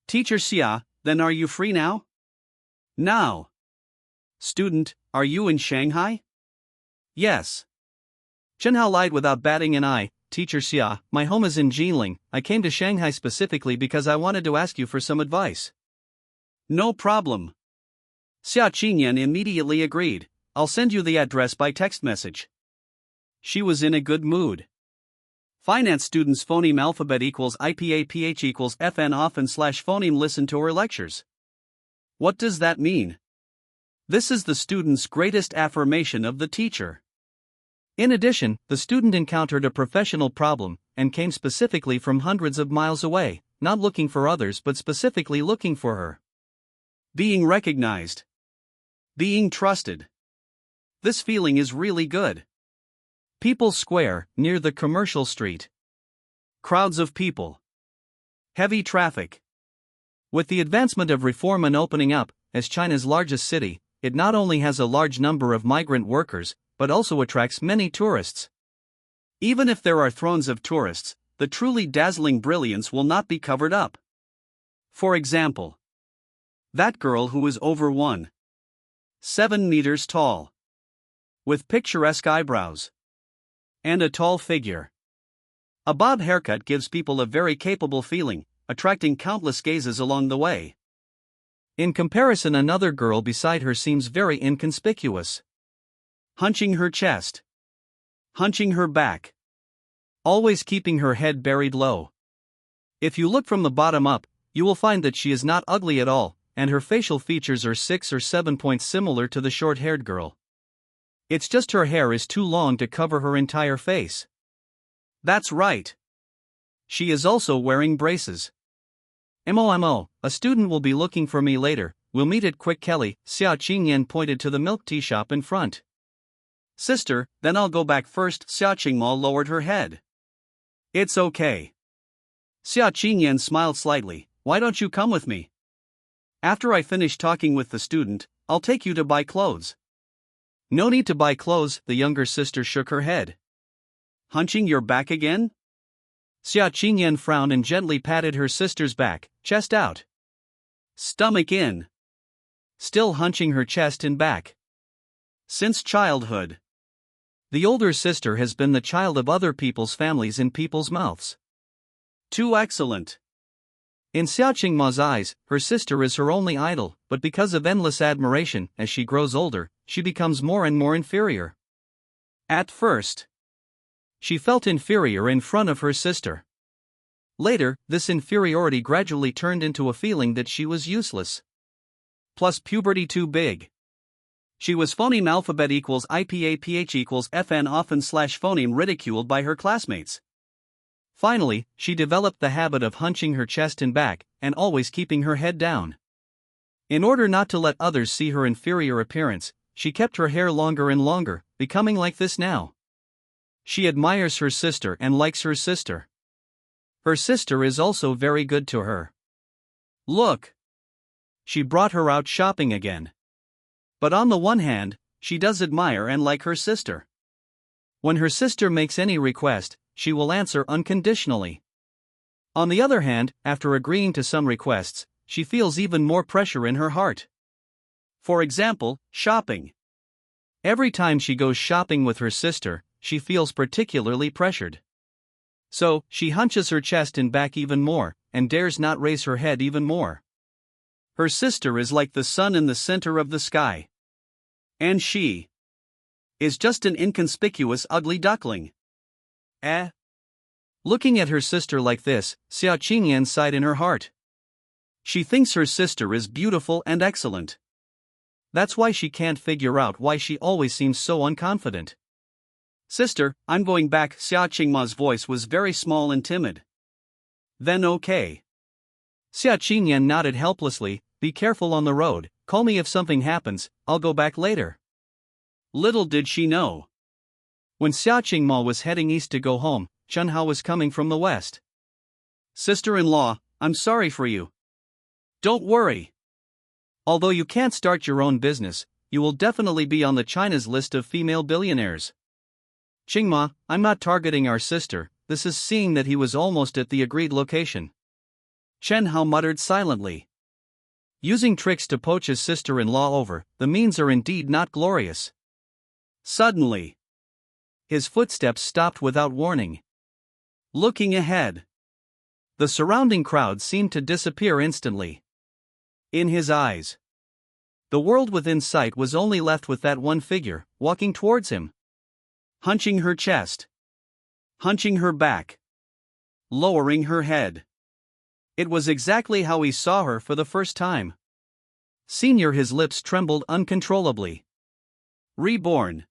"Teacher Xia, then are you free now?" "Now." "Student, are you in Shanghai?" "Yes." Chen Hao lied without batting an eye. "Teacher Xia, my home is in Jinling. I came to Shanghai specifically because I wanted to ask you for some advice." No problem. Xia Qingyan immediately agreed. I'll send you the address by text message. She was in a good mood. Finance students phoneme alphabet equals IPAPH equals FN often slash phoneme listen to her lectures. What does that mean? This is the student's greatest affirmation of the teacher. In addition, the student encountered a professional problem and came specifically from hundreds of miles away, not looking for others but specifically looking for her. Being recognized. Being trusted. This feeling is really good. People's Square, near the commercial street. Crowds of people. Heavy traffic. With the advancement of reform and opening up, as China's largest city, it not only has a large number of migrant workers, but also attracts many tourists. Even if there are thrones of tourists, the truly dazzling brilliance will not be covered up. For example, that girl who is over 1.7 meters tall, with picturesque eyebrows and a tall figure. A bob haircut gives people a very capable feeling, attracting countless gazes along the way. In comparison, another girl beside her seems very inconspicuous. Hunching her chest. Hunching her back. Always keeping her head buried low. If you look from the bottom up, you will find that she is not ugly at all, and her facial features are 6 or 7 points similar to the short-haired girl. It's just her hair is too long to cover her entire face. That's right. She is also wearing braces. MOMO, a student will be looking for me later, we'll meet at Quick Kelly. Xia Qingyan pointed to the milk tea shop in front. Sister, then I'll go back first. Xia Qingma lowered her head. It's okay. Xia Qingyan smiled slightly. Why don't you come with me? After I finish talking with the student, I'll take you to buy clothes. No need to buy clothes, the younger sister shook her head. Hunching your back again? Xia Qingyan frowned and gently patted her sister's back, chest out. Stomach in. Still hunching her chest and back. Since childhood. The older sister has been the child of other people's families in people's mouths. Too excellent. In Xia Qingma's eyes, her sister is her only idol, but because of endless admiration, as she grows older, she becomes more and more inferior. At first, she felt inferior in front of her sister. Later, this inferiority gradually turned into a feeling that she was useless. Plus puberty too big. She was phoneme alphabet equals IPAPH equals FN often slash phoneme ridiculed by her classmates. Finally, she developed the habit of hunching her chest and back, and always keeping her head down. In order not to let others see her inferior appearance, she kept her hair longer and longer, becoming like this now. She admires her sister and likes her sister. Her sister is also very good to her. Look! She brought her out shopping again. But on the one hand, she does admire and like her sister. When her sister makes any request, she will answer unconditionally. On the other hand, after agreeing to some requests, she feels even more pressure in her heart. For example, shopping. Every time she goes shopping with her sister, she feels particularly pressured. So, she hunches her chest and back even more, and dares not raise her head even more. Her sister is like the sun in the center of the sky. And she is just an inconspicuous ugly duckling. Looking at her sister like this, Xia Qingyan sighed in her heart. She thinks her sister is beautiful and excellent. That's why she can't figure out why she always seems so unconfident. Sister, I'm going back. Xia Qingma's voice was very small and timid. Then okay. Xia Qingyan nodded helplessly. Be careful on the road, call me if something happens, I'll go back later. Little did she know. When Xia Qingma was heading east to go home, Chunhao was coming from the west. Sister-in-law, I'm sorry for you. Don't worry. Although you can't start your own business, you will definitely be on the China's list of female billionaires. Qingma, I'm not targeting our sister, this is seeing that he was almost at the agreed location. Chunhao muttered silently. Using tricks to poach his sister-in-law over, the means are indeed not glorious. Suddenly, his footsteps stopped without warning. Looking ahead, the surrounding crowd seemed to disappear instantly. in his eyes. The world within sight was only left with that one figure, walking towards him. Hunching her chest. Hunching her back. Lowering her head. It was exactly how he saw her for the first time. Senior, his lips trembled uncontrollably. Reborn.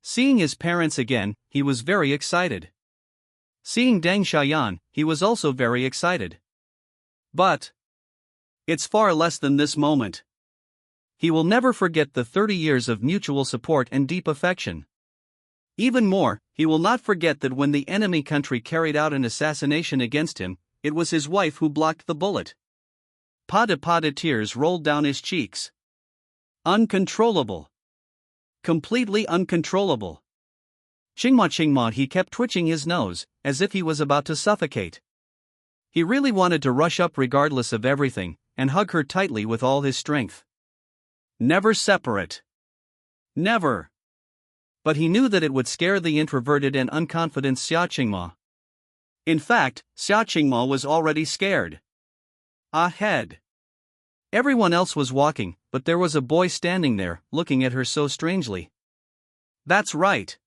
Seeing his parents again, he was very excited. Seeing Deng Xiaoyan, he was also very excited. But it's far less than this moment. He will never forget the 30 years of mutual support and deep affection. Even more, he will not forget that when the enemy country carried out an assassination against him, it was his wife who blocked the bullet. Pada tears rolled down his cheeks. Uncontrollable. Completely uncontrollable. Chingma, he kept twitching his nose, as if he was about to suffocate. He really wanted to rush up regardless of everything, and hug her tightly with all his strength. Never separate. Never. But he knew that it would scare the introverted and unconfident Xia Qingma. In fact, Xia Qingma was already scared. Ahead. Everyone else was walking, but there was a boy standing there, looking at her so strangely. That's right.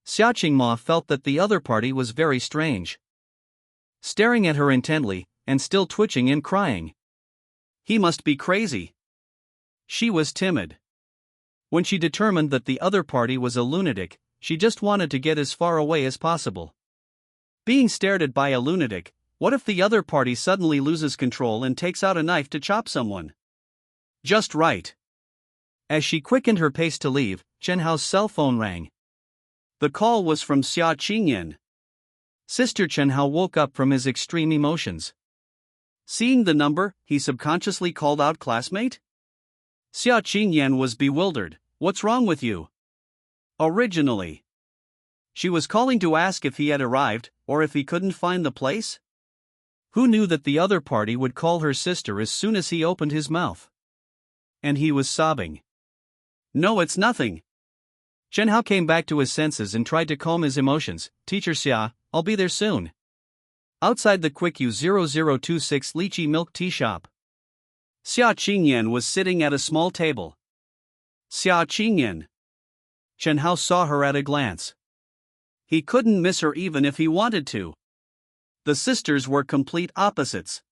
Xia Qingma felt that the other party was very strange. Staring at her intently, and still twitching and crying. He must be crazy. She was timid. When she determined that the other party was a lunatic, she just wanted to get as far away as possible. Being stared at by a lunatic, what if the other party suddenly loses control and takes out a knife to chop someone? Just right. As she quickened her pace to leave, Chen Hao's cell phone rang. The call was from Xia Qingyan. Sister Chen Hao woke up from his extreme emotions. Seeing the number, he subconsciously called out classmate? Xia Qingyan was bewildered. What's wrong with you? Originally, she was calling to ask if he had arrived, or if he couldn't find the place? Who knew that the other party would call her sister as soon as he opened his mouth? And he was sobbing. No, it's nothing. Chen Hao came back to his senses and tried to calm his emotions. Teacher Xia, I'll be there soon. Outside the Quick U0026 lychee milk tea shop. Xia Qingyan was sitting at a small table. Xia Qingyan. Chen Hao saw her at a glance. He couldn't miss her even if he wanted to. The sisters were complete opposites.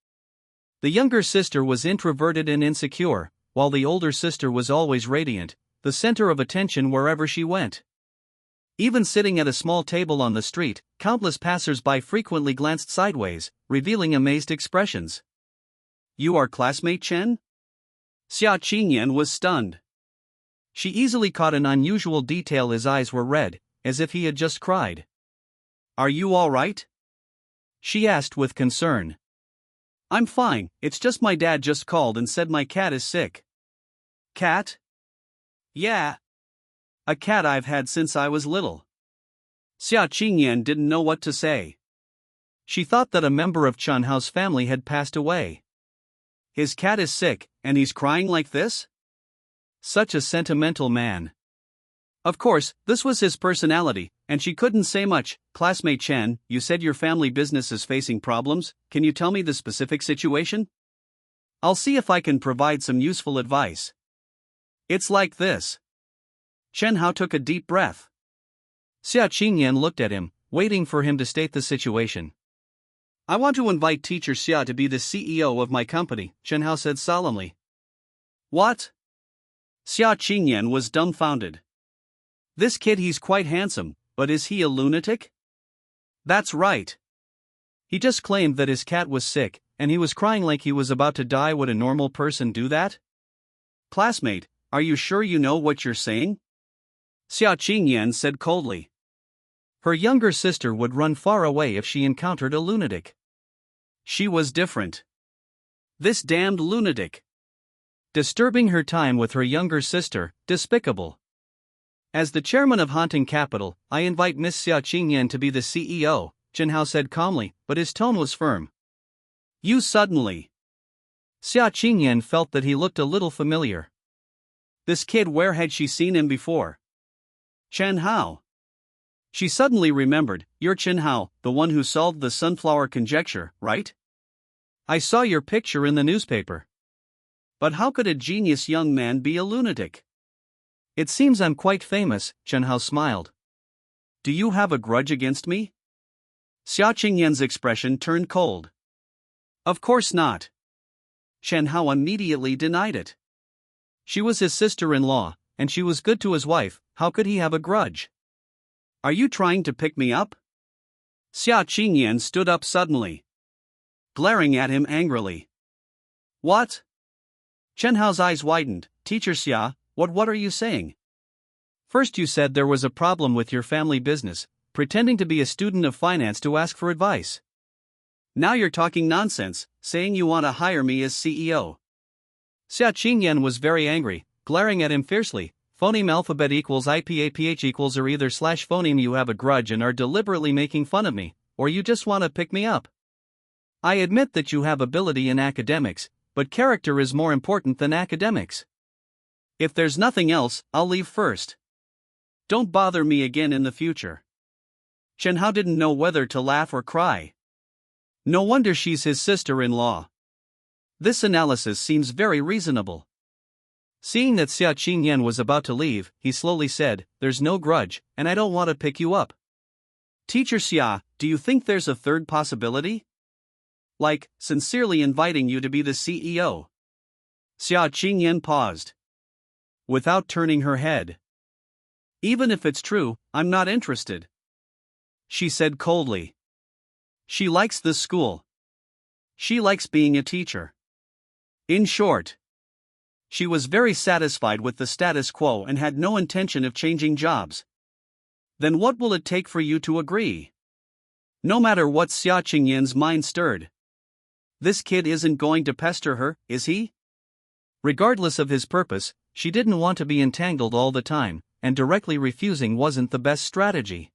The younger sister was introverted and insecure, while the older sister was always radiant, the center of attention wherever she went. Even sitting at a small table on the street, countless passers-by frequently glanced sideways, revealing amazed expressions. You are classmate Chen? Xia Qingyan was stunned. She easily caught an unusual detail. His eyes were red, as if he had just cried. Are you all right? She asked with concern. I'm fine, it's just my dad just called and said my cat is sick. Cat? Yeah. A cat I've had since I was little. Xia Qingyan didn't know what to say. She thought that a member of Chen Hao's family had passed away. His cat is sick, and he's crying like this? Such a sentimental man. Of course, this was his personality, and she couldn't say much. Classmate Chen, you said your family business is facing problems. Can you tell me the specific situation? I'll see if I can provide some useful advice. It's like this. Chen Hao took a deep breath. Xia Qingyan looked at him, waiting for him to state the situation. I want to invite Teacher Xia to be the CEO of my company, Chen Hao said solemnly. What? Xia Qingyan was dumbfounded. This kid, he's quite handsome, but is he a lunatic? That's right. He just claimed that his cat was sick, and he was crying like he was about to die. Would a normal person do that? Classmate, are you sure you know what you're saying? Xia Qingyan said coldly. Her younger sister would run far away if she encountered a lunatic. She was different. This damned lunatic. Disturbing her time with her younger sister, despicable. As the chairman of Haunting Capital, I invite Miss Xia Qingyan to be the CEO, Chen Hao said calmly, but his tone was firm. You suddenly. Xia Qingyan felt that he looked a little familiar. This kid, where had she seen him before? Chen Hao. She suddenly remembered, you're Chen Hao, the one who solved the sunflower conjecture, right? I saw your picture in the newspaper. But how could a genius young man be a lunatic? It seems I'm quite famous, Chen Hao smiled. Do you have a grudge against me? Xia Qingyan's expression turned cold. Of course not. Chen Hao immediately denied it. She was his sister-in-law, and she was good to his wife. How could he have a grudge? Are you trying to pick me up? Xia Qingyan stood up suddenly, glaring at him angrily. What? Chen Hao's eyes widened. Teacher Xia, what are you saying? First you said there was a problem with your family business, pretending to be a student of finance to ask for advice. Now you're talking nonsense, saying you want to hire me as CEO. Xia Qingyan was very angry, glaring at him fiercely. Phoneme alphabet equals IPAPH equals or either slash phoneme you have a grudge and are deliberately making fun of me, or you just want to pick me up. I admit that you have ability in academics, but character is more important than academics. If there's nothing else, I'll leave first. Don't bother me again in the future. Chen Hao didn't know whether to laugh or cry. No wonder she's his sister-in-law. This analysis seems very reasonable. Seeing that Xia Qingyan was about to leave, he slowly said, "There's no grudge, and I don't want to pick you up." Teacher Xia, do you think there's a third possibility? Like, sincerely inviting you to be the CEO? Xia Qingyan paused, without turning her head. Even if it's true, I'm not interested, she said coldly. She likes this school. She likes being a teacher. In short, she was very satisfied with the status quo and had no intention of changing jobs. Then what will it take for you to agree? No matter what Xia Qingyan's mind stirred. This kid isn't going to pester her, is he? Regardless of his purpose, she didn't want to be entangled all the time, and directly refusing wasn't the best strategy.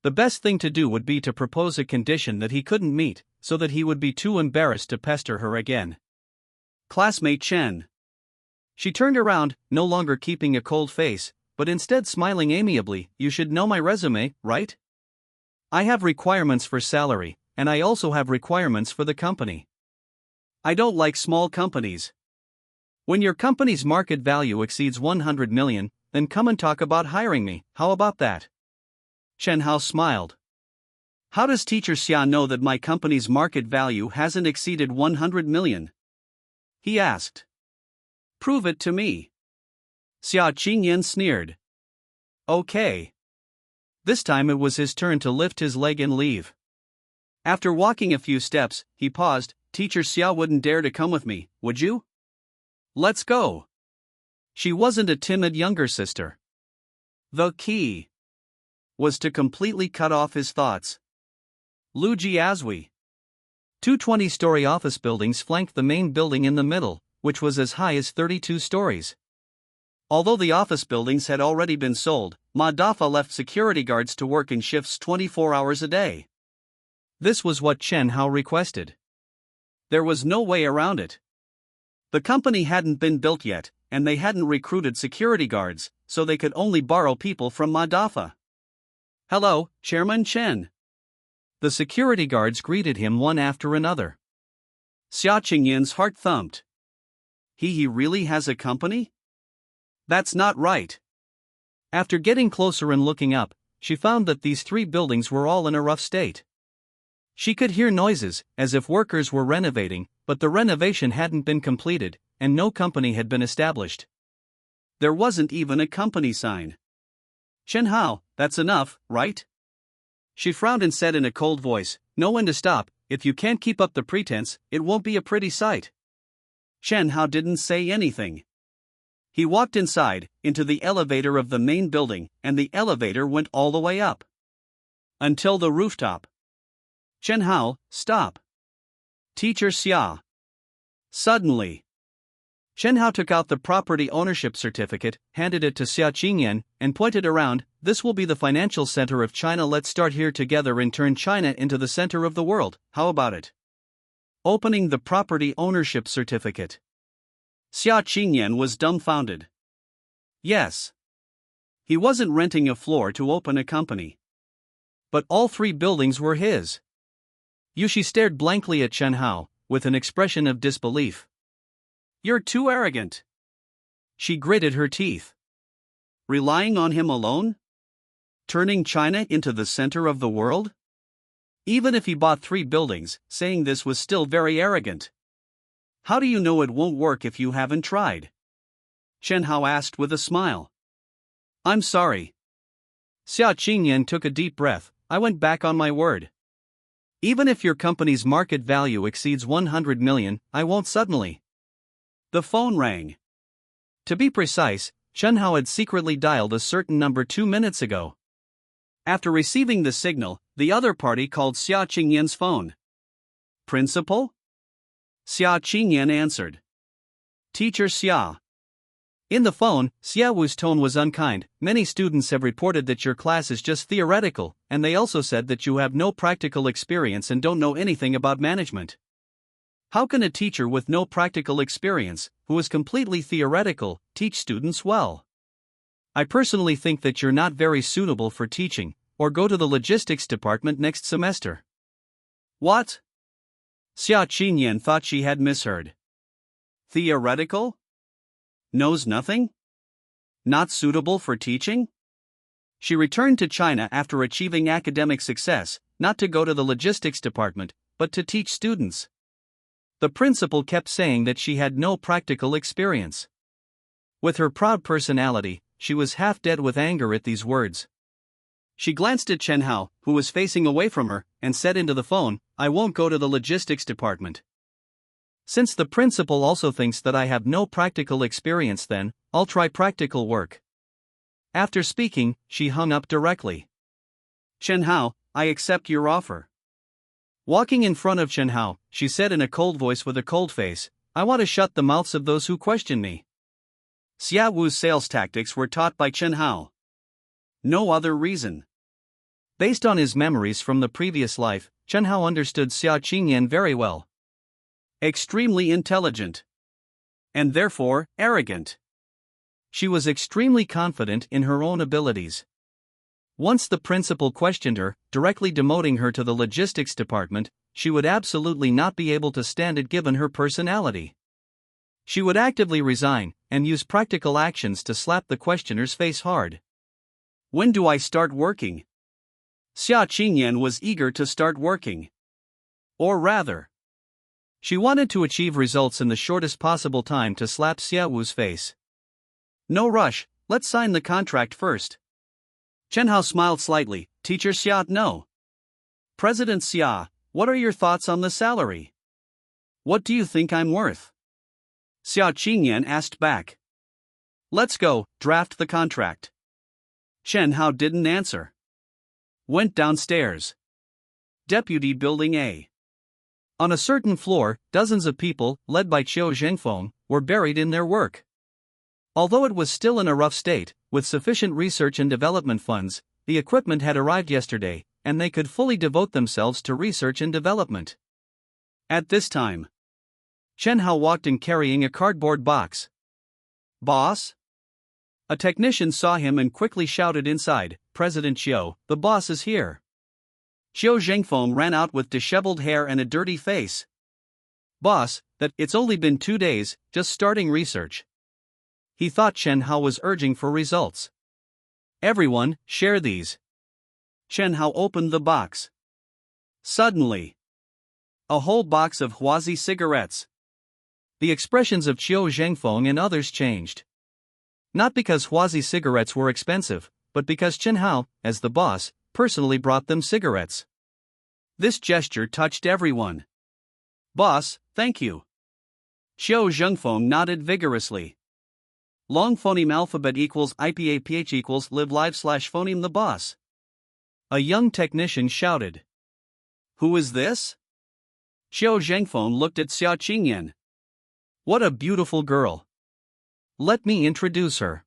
The best thing to do would be to propose a condition that he couldn't meet, so that he would be too embarrassed to pester her again. Classmate Chen. She turned around, no longer keeping a cold face, but instead smiling amiably. You should know my resume, right? I have requirements for salary, and I also have requirements for the company. I don't like small companies. When your company's market value exceeds 100 million, then come and talk about hiring me. How about that? Chen Hao smiled. How does Teacher Xia know that my company's market value hasn't exceeded 100 million? He asked. Prove it to me. Xia Qingyan sneered. Okay. This time it was his turn to lift his leg and leave. After walking a few steps, he paused. Teacher Xia wouldn't dare to come with me, would you? Let's go. She wasn't a timid younger sister. The key was to completely cut off his thoughts. Lu Jiazui. Two 20-story office buildings flanked the main building in the middle, which was as high as 32 stories. Although the office buildings had already been sold, Ma Dafa left security guards to work in shifts 24 hours a day. This was what Chen Hao requested. There was no way around it. The company hadn't been built yet, and they hadn't recruited security guards, so they could only borrow people from Ma Dafa. Hello, Chairman Chen. The security guards greeted him one after another. Xia Qingyan's heart thumped. He really has a company? That's not right. After getting closer and looking up, she found that these three buildings were all in a rough state. She could hear noises, as if workers were renovating, but the renovation hadn't been completed, and no company had been established. There wasn't even a company sign. Chen Hao, that's enough, right? She frowned and said in a cold voice, know when to stop. If you can't keep up the pretense, it won't be a pretty sight. Chen Hao didn't say anything. He walked inside, into the elevator of the main building, and the elevator went all the way up, until the rooftop. Chen Hao, stop. Teacher Xia. Suddenly, Chen Hao took out the property ownership certificate, handed it to Xia Qingyan, and pointed around. This will be the financial center of China. Let's start here together and turn China into the center of the world. How about it? Opening the property ownership certificate. Xia Qingyan was dumbfounded. Yes. He wasn't renting a floor to open a company. But all three buildings were his. Yushi stared blankly at Chen Hao, with an expression of disbelief. You're too arrogant. She gritted her teeth. Relying on him alone? Turning China into the center of the world? Even if he bought 3 buildings, saying this was still very arrogant. How do you know it won't work if you haven't tried? Chen Hao asked with a smile. I'm sorry. Xia Qingyan took a deep breath. I went back on my word. Even if your company's market value exceeds 100 million, I won't suddenly. The phone rang. To be precise, Chen Hao had secretly dialed a certain number 2 minutes ago. After receiving the signal, the other party called Xia Qingyan's phone. Principal? Xia Qingyan answered. Teacher Xia. In the phone, Xia Wu's tone was unkind. Many students have reported that your class is just theoretical, and they also said that you have no practical experience and don't know anything about management. How can a teacher with no practical experience, who is completely theoretical, teach students well? I personally think that you're not very suitable for teaching, or go to the logistics department next semester. What? Xia Qingyan thought she had misheard. Theoretical? Knows nothing? Not suitable for teaching? She returned to China after achieving academic success, not to go to the logistics department, but to teach students. The principal kept saying that she had no practical experience. With her proud personality, she was half dead with anger at these words. She glanced at Chen Hao, who was facing away from her, and said into the phone, I won't go to the logistics department. Since the principal also thinks that I have no practical experience, then I'll try practical work. After speaking, she hung up directly. Chen Hao, I accept your offer. Walking in front of Chen Hao, she said in a cold voice with a cold face, I want to shut the mouths of those who question me. Xia Wu's sales tactics were taught by Chen Hao. No other reason. Based on his memories from the previous life, Chen Hao understood Xia Qingyan very well. Extremely intelligent. And therefore, arrogant. She was extremely confident in her own abilities. Once the principal questioned her, directly demoting her to the logistics department, she would absolutely not be able to stand it given her personality. She would actively resign, and use practical actions to slap the questioner's face hard. When do I start working? Xia Qingyan was eager to start working. Or rather, she wanted to achieve results in the shortest possible time to slap Xia Wu's face. No rush, let's sign the contract first. Chen Hao smiled slightly. Teacher Xia, no. President Xia, what are your thoughts on the salary? What do you think I'm worth? Xia Qingyan asked back. Let's go, draft the contract. Chen Hao didn't answer. Went downstairs. Deputy Building A. On a certain floor, dozens of people, led by Qiu Zhengfeng, were buried in their work. Although it was still in a rough state, with sufficient research and development funds, the equipment had arrived yesterday, and they could fully devote themselves to research and development. At this time, Chen Hao walked in carrying a cardboard box. Boss? A technician saw him and quickly shouted inside, President Qiu, the boss is here. Qiu Zhengfeng ran out with disheveled hair and a dirty face. Boss, it's only been 2 days, just starting research. He thought Chen Hao was urging for results. Everyone, share these. Chen Hao opened the box. Suddenly, a whole box of Huazi cigarettes. The expressions of Qiu Zhengfeng and others changed. Not because Huazi cigarettes were expensive, but because Chen Hao, as the boss, personally brought them cigarettes. This gesture touched everyone. Boss, thank you. Qiu Zhengfeng nodded vigorously. Long phoneme alphabet equals IPAPH equals live live / phoneme the boss. A young technician shouted. Who is this? Qiu Zhengfeng looked at Xia Qingyan. What a beautiful girl. Let me introduce her.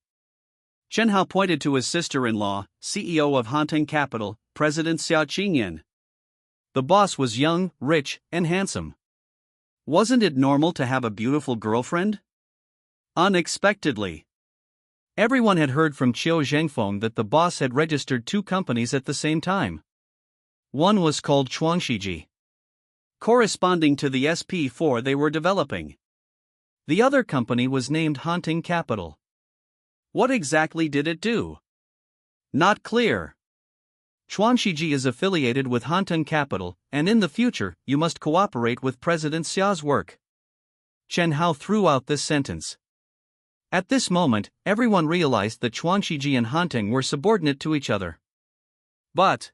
Chen Hao pointed to his sister-in-law, CEO of Hanteng Capital, President Xia Qingyan. The boss was young, rich, and handsome. Wasn't it normal to have a beautiful girlfriend? Unexpectedly, everyone had heard from Qiu Zhengfeng that the boss had registered 2 companies at the same time. One was called Chuangshiji, corresponding to the SP4 they were developing. The other company was named Haunting Capital. What exactly did it do? Not clear. Chuanxiji is affiliated with Haunting Capital, and in the future, you must cooperate with President Xia's work. Chen Hao threw out this sentence. At this moment, everyone realized that Chuanxiji and Haunting were subordinate to each other. But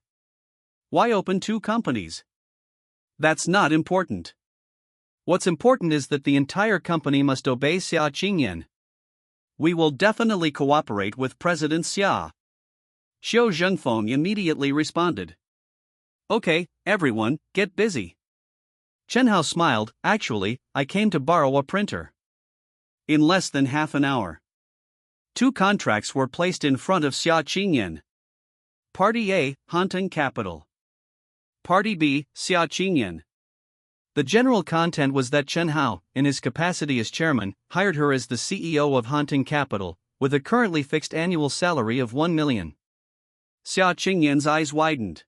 why open two companies? That's not important. What's important is that the entire company must obey Xia Qingyan. We will definitely cooperate with President Xia. Xiao Zhengfeng immediately responded. Okay, everyone, get busy. Chen Hao smiled. Actually, I came to borrow a printer. In less than half an hour, 2 contracts were placed in front of Xia Qingyan. Party A, Haunting Capital. Party B, Xia Qingyan. The general content was that Chen Hao, in his capacity as chairman, hired her as the CEO of Haunting Capital, with a currently fixed annual salary of 1 million. Xia Qingyan's eyes widened.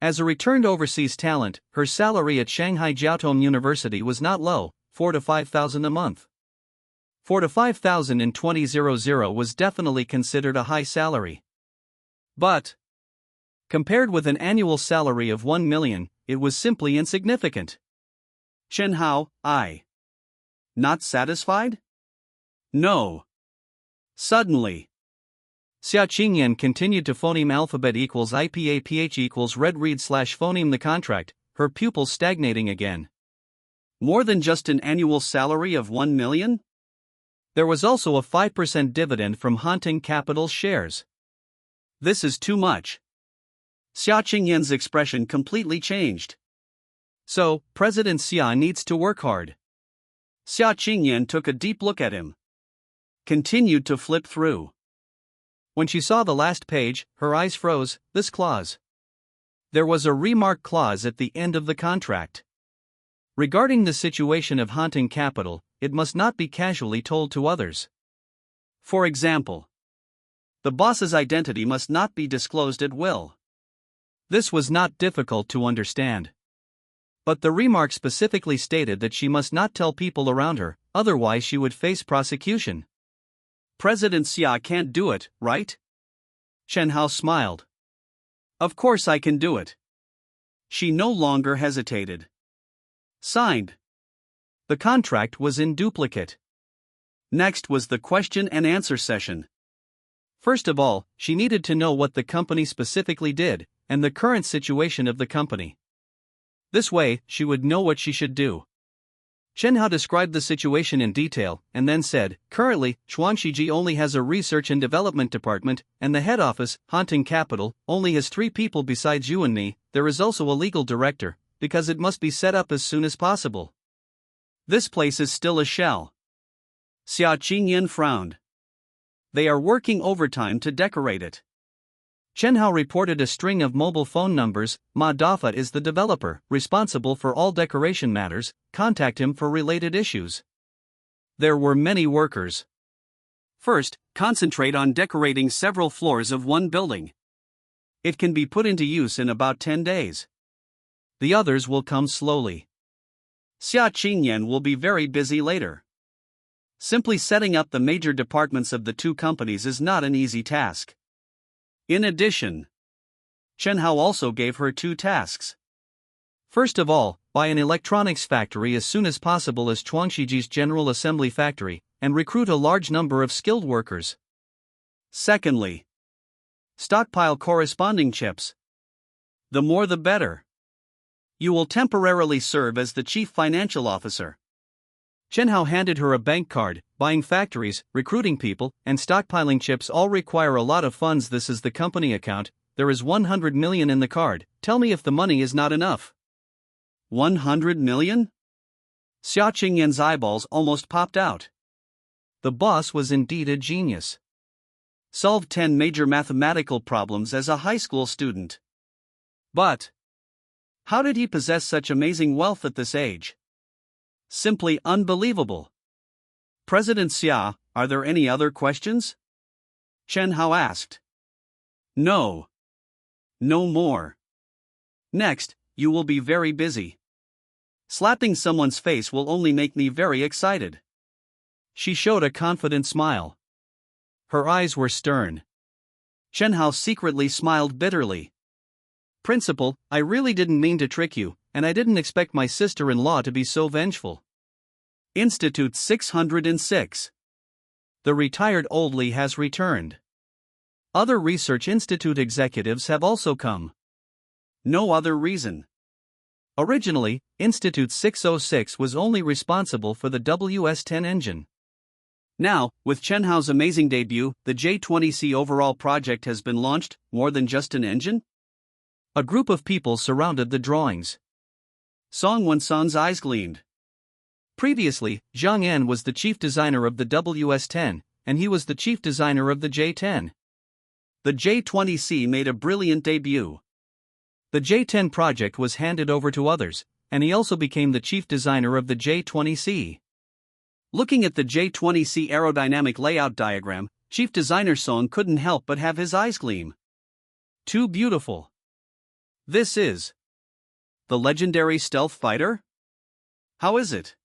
As a returned overseas talent, her salary at Shanghai Jiaotong University was not low, 4 to 5,000 a month. 4 to 5,000 in 2000 was definitely considered a high salary. But, compared with an annual salary of 1 million, it was simply insignificant. Chen Hao, not satisfied? No. Suddenly, Xia Qingyan continued to phoneme alphabet equals IPAPH equals red read slash phoneme the contract, her pupils stagnating again. More than just an annual salary of 1 million? There was also a 5% dividend from Haunting Capital's shares. This is too much. Xia Qingyan's expression completely changed. So, President Xia needs to work hard. Xia Qingyan took a deep look at him. Continued to flip through. When she saw the last page, her eyes froze. This clause. There was a remark clause at the end of the contract. Regarding the situation of Haunting Capital, it must not be casually told to others. For example, the boss's identity must not be disclosed at will. This was not difficult to understand. But the remark specifically stated that she must not tell people around her, otherwise she would face prosecution. President Xia can't do it, right? Chen Hao smiled. Of course I can do it. She no longer hesitated. Signed. The contract was in duplicate. Next was the question and answer session. First of all, she needed to know what the company specifically did, and the current situation of the company. This way, she would know what she should do. Chen Hao described the situation in detail, and then said, currently, Chuanxiji only has a research and development department, and the head office, Haunting Capital, only has 3 people besides you and me. There is also a legal director, because it must be set up as soon as possible. This place is still a shell. Xia Qingyan frowned. They are working overtime to decorate it. Chen Hao reported a string of mobile phone numbers. Ma Dafa is the developer, responsible for all decoration matters. Contact him for related issues. There were many workers. First, concentrate on decorating several floors of one building. It can be put into use in about 10 days. The others will come slowly. Xia Qingyan will be very busy later. Simply setting up the major departments of the 2 companies is not an easy task. In addition, Chen Hao also gave her 2 tasks. First of all, buy an electronics factory as soon as possible as Chuanxiji's General Assembly Factory, and recruit a large number of skilled workers. Secondly, stockpile corresponding chips. The more the better. You will temporarily serve as the chief financial officer. Chen Hao handed her a bank card. Buying factories, recruiting people, and stockpiling chips all require a lot of funds. This is the company account. There is 100 million in the card. Tell me if the money is not enough. 100 million? Xia Qingyan's eyeballs almost popped out. The boss was indeed a genius. Solved 10 major mathematical problems as a high school student. But how did he possess such amazing wealth at this age? Simply unbelievable. President Xia, are there any other questions? Chen Hao asked. No. No more. Next, you will be very busy. Slapping someone's face will only make me very excited. She showed a confident smile. Her eyes were stern. Chen Hao secretly smiled bitterly. Principal, I really didn't mean to trick you, and I didn't expect my sister-in-law to be so vengeful. Institute 606. The retired oldie has returned. Other research institute executives have also come. No other reason. Originally, Institute 606 was only responsible for the WS-10 engine. Now, with Chen Hao's amazing debut, the J20C overall project has been launched, more than just an engine? A group of people surrounded the drawings. Song Won-san's eyes gleamed. Previously, Zhang An was the chief designer of the WS-10, and he was the chief designer of the J-10. The J20C made a brilliant debut. The J-10 project was handed over to others, and he also became the chief designer of the J20C. Looking at the J20C aerodynamic layout diagram, chief designer Song couldn't help but have his eyes gleam. Too beautiful. This is the legendary stealth fighter? How is it?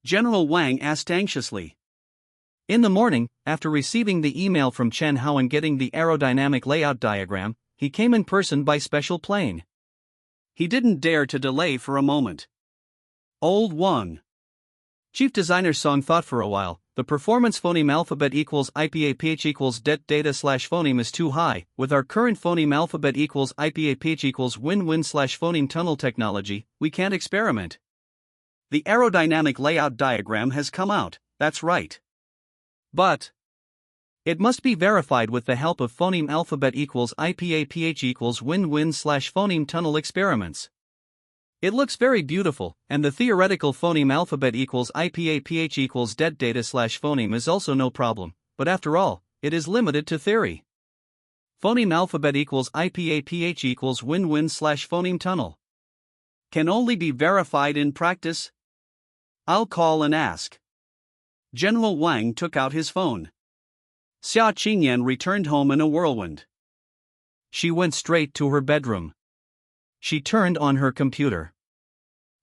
General Wang asked anxiously. In the morning, after receiving the email from Chen Hao and getting the aerodynamic layout diagram, he came in person by special plane. He didn't dare to delay for a moment. Old Wang. Chief designer Song thought for a while. The performance phoneme alphabet equals IPAPH equals det data slash phoneme is too high. With our current phoneme alphabet equals IPAPH equals win-win slash phoneme tunnel technology, we can't experiment. The aerodynamic layout diagram has come out, that's right. But it must be verified with the help of phoneme alphabet equals IPAPH equals win-win slash phoneme tunnel experiments. It looks very beautiful, and the theoretical phoneme alphabet equals IPAPH equals det data slash phoneme is also no problem, but after all, it is limited to theory. Phoneme alphabet equals IPAPH equals win-win slash phoneme tunnel can only be verified in practice. I'll call and ask. General Wang took out his phone. Xia Qingyan returned home in a whirlwind. She went straight to her bedroom. She turned on her computer.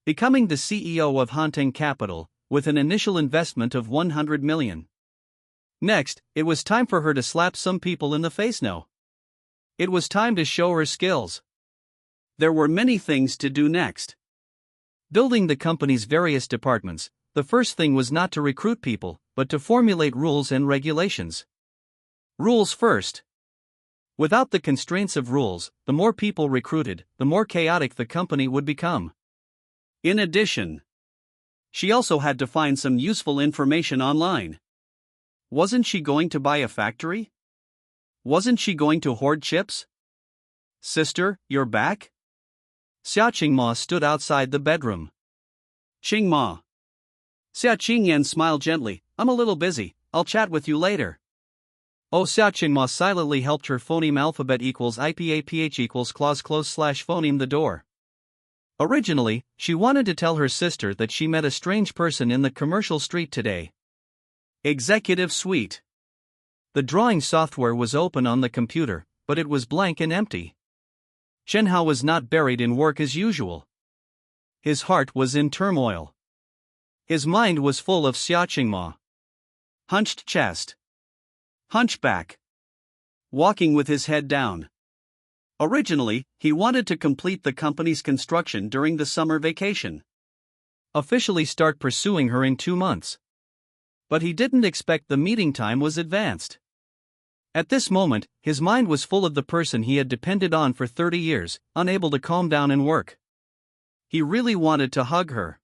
Becoming the CEO of Hanteng Capital, with an initial investment of 100 million. Next, it was time for her to slap some people in the face. No. It was time to show her skills. There were many things to do next. Building the company's various departments, the first thing was not to recruit people, but to formulate rules and regulations. Rules first. Without the constraints of rules, the more people recruited, the more chaotic the company would become. In addition, she also had to find some useful information online. Wasn't she going to buy a factory? Wasn't she going to hoard chips? Sister, you're back? Xia Qingma stood outside the bedroom. Qingma. Xia Qingyan smiled gently. I'm a little busy, I'll chat with you later. Oh, Xia Qingma silently helped her phoneme alphabet equals IPAPH equals clause close slash phoneme the door. Originally, she wanted to tell her sister that she met a strange person in the commercial street today. Executive Suite. The drawing software was open on the computer, but it was blank and empty. Chen Hao was not buried in work as usual. His heart was in turmoil. His mind was full of Xia Qingma. Hunched chest. Hunchback. Walking with his head down. Originally, he wanted to complete the company's construction during the summer vacation. Officially start pursuing her in 2 months. But he didn't expect the meeting time was advanced. At this moment, his mind was full of the person he had depended on for 30 years, unable to calm down and work. He really wanted to hug her.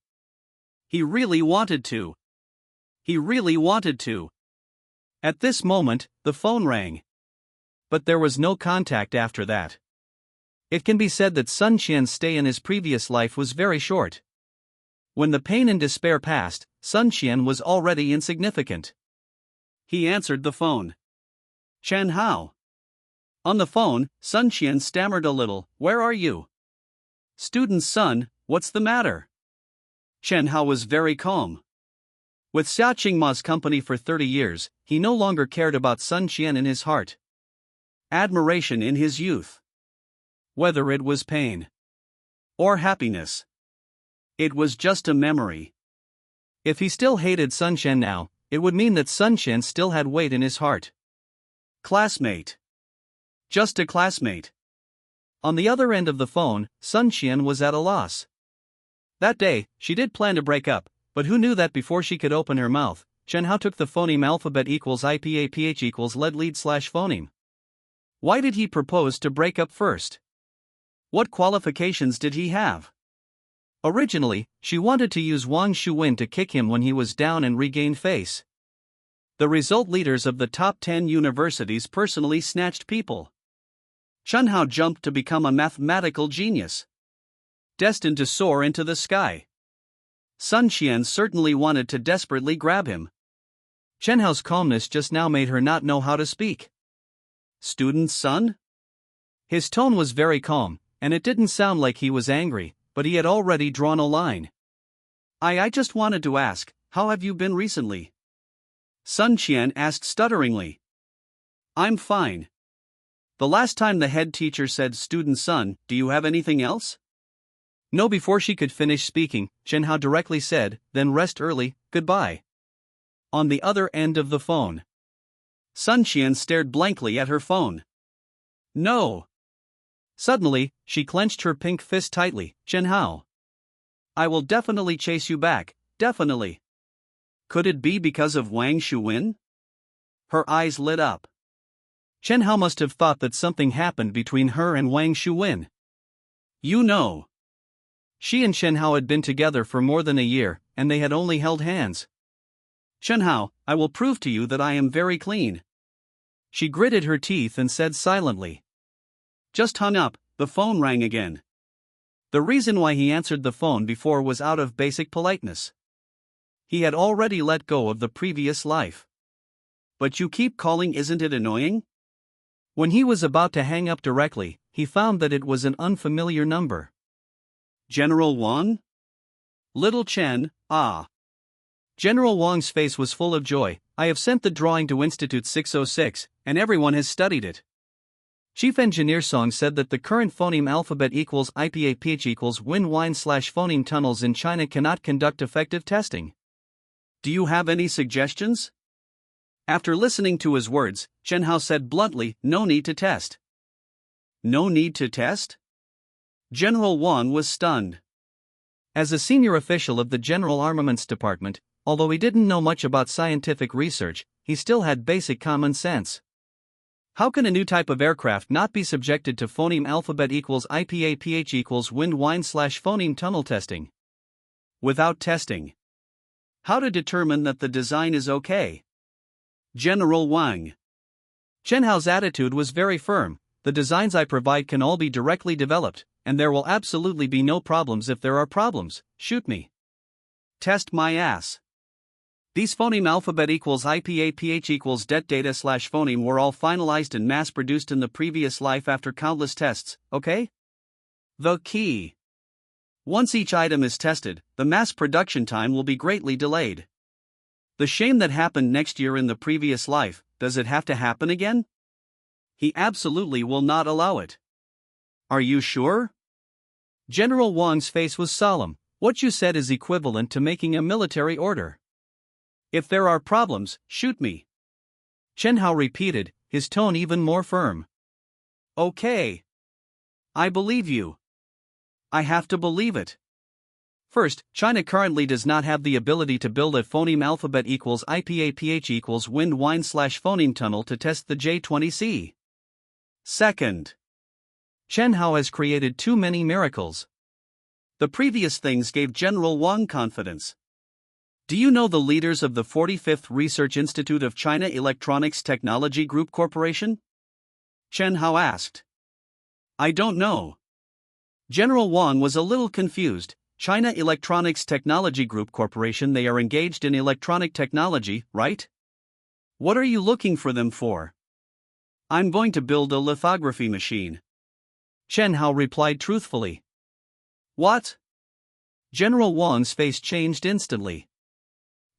He really wanted to. He really wanted to. At this moment, the phone rang. But there was no contact after that. It can be said that Sun Qian's stay in his previous life was very short. When the pain and despair passed, Sun Qian was already insignificant. He answered the phone. Chen Hao. On the phone, Sun Qian stammered a little. Where are you? Student's son, what's the matter? Chen Hao was very calm. With Xia Qingma's company for 30 years, he no longer cared about Sun Qian in his heart. Admiration in his youth. Whether it was pain or happiness, it was just a memory. If he still hated Sun Qian now, it would mean that Sun Qian still had weight in his heart. Classmate. Just a classmate. On the other end of the phone, Sun Qian was at a loss. That day, she did plan to break up, but who knew that before she could open her mouth, Chen Hao took the phoneme alphabet equals IPAPH equals lead slash phoneme. Why did he propose to break up first? What qualifications did he have? Originally, she wanted to use Wang Shuwen to kick him when he was down and regain face. The result, leaders of the top 10 universities personally snatched people. Chen Hao jumped to become a mathematical genius, destined to soar into the sky. Sun Qian certainly wanted to desperately grab him. Chen Hao's calmness just now made her not know how to speak. Student's son? His tone was very calm, and it didn't sound like he was angry, but he had already drawn a line. I just wanted to ask, how have you been recently? Sun Qian asked stutteringly. I'm fine. The last time the head teacher said, student son, do you have anything else? No. Before she could finish speaking, Chen Hao directly said, then rest early, goodbye. On the other end of the phone, Sun Qian stared blankly at her phone. No. Suddenly, she clenched her pink fist tightly. Chen Hao, I will definitely chase you back, definitely. Could it be because of Wang Shuwen? Her eyes lit up. Chen Hao must have thought that something happened between her and Wang Shuwen. You know. She and Chen Hao had been together for more than a year, and they had only held hands. Chen Hao, I will prove to you that I am very clean. She gritted her teeth and said silently. Just hung up, the phone rang again. The reason why he answered the phone before was out of basic politeness. He had already let go of the previous life. But you keep calling, isn't it annoying? When he was about to hang up directly, he found that it was an unfamiliar number. General Wang? Little Chen, ah. General Wang's face was full of joy. I have sent the drawing to Institute 606, and everyone has studied it. Chief Engineer Song said that the current phoneme alphabet equals IPAPH equals win-wine slash phoneme tunnels in China cannot conduct effective testing. Do you have any suggestions? After listening to his words, Chen Hao said bluntly, no need to test. No need to test? General Wang was stunned. As a senior official of the General Armaments Department, although he didn't know much about scientific research, he still had basic common sense. How can a new type of aircraft not be subjected to phoneme alphabet equals IPAPH equals wind-wine slash phoneme tunnel testing? Without testing. How to determine that the design is okay? General Wang. Chen Hao's attitude was very firm. The designs I provide can all be directly developed, and there will absolutely be no problems. If there are problems, shoot me. Test my ass. These phoneme alphabet equals IPAPH equals det data slash phoneme were all finalized and mass produced in the previous life after countless tests, okay? The key. Once each item is tested, the mass production time will be greatly delayed. The shame that happened next year in the previous life, does it have to happen again? He absolutely will not allow it. Are you sure? General Wang's face was solemn. What you said is equivalent to making a military order. If there are problems, shoot me. Chen Hao repeated, his tone even more firm. Okay. I believe you. I have to believe it. First, China currently does not have the ability to build a phoneme alphabet equals IPAPH equals wind-wine slash phoneme tunnel to test the J-20C. Second, Chen Hao has created too many miracles. The previous things gave General Wang confidence. Do you know the leaders of the 45th Research Institute of China Electronics Technology Group Corporation? Chen Hao asked. I don't know. General Wang was a little confused. China Electronics Technology Group Corporation, they are engaged in electronic technology, right? What are you looking for them for? I'm going to build a lithography machine. Chen Hao replied truthfully. What? General Wang's face changed instantly.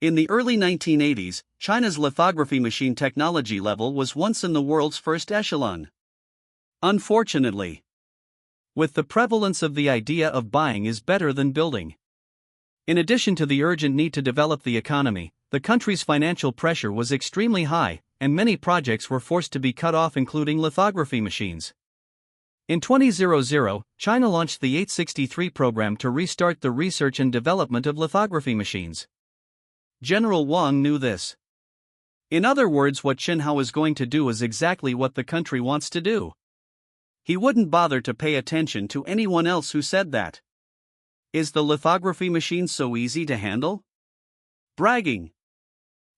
In the early 1980s, China's lithography machine technology level was once in the world's first echelon. Unfortunately, with the prevalence of the idea of buying is better than building. In addition to the urgent need to develop the economy, the country's financial pressure was extremely high, and many projects were forced to be cut off, including lithography machines. In 2000, China launched the 863 program to restart the research and development of lithography machines. General Wang knew this. In other words, what Chen Hao is going to do is exactly what the country wants to do. He wouldn't bother to pay attention to anyone else who said that. Is the lithography machine so easy to handle? Bragging.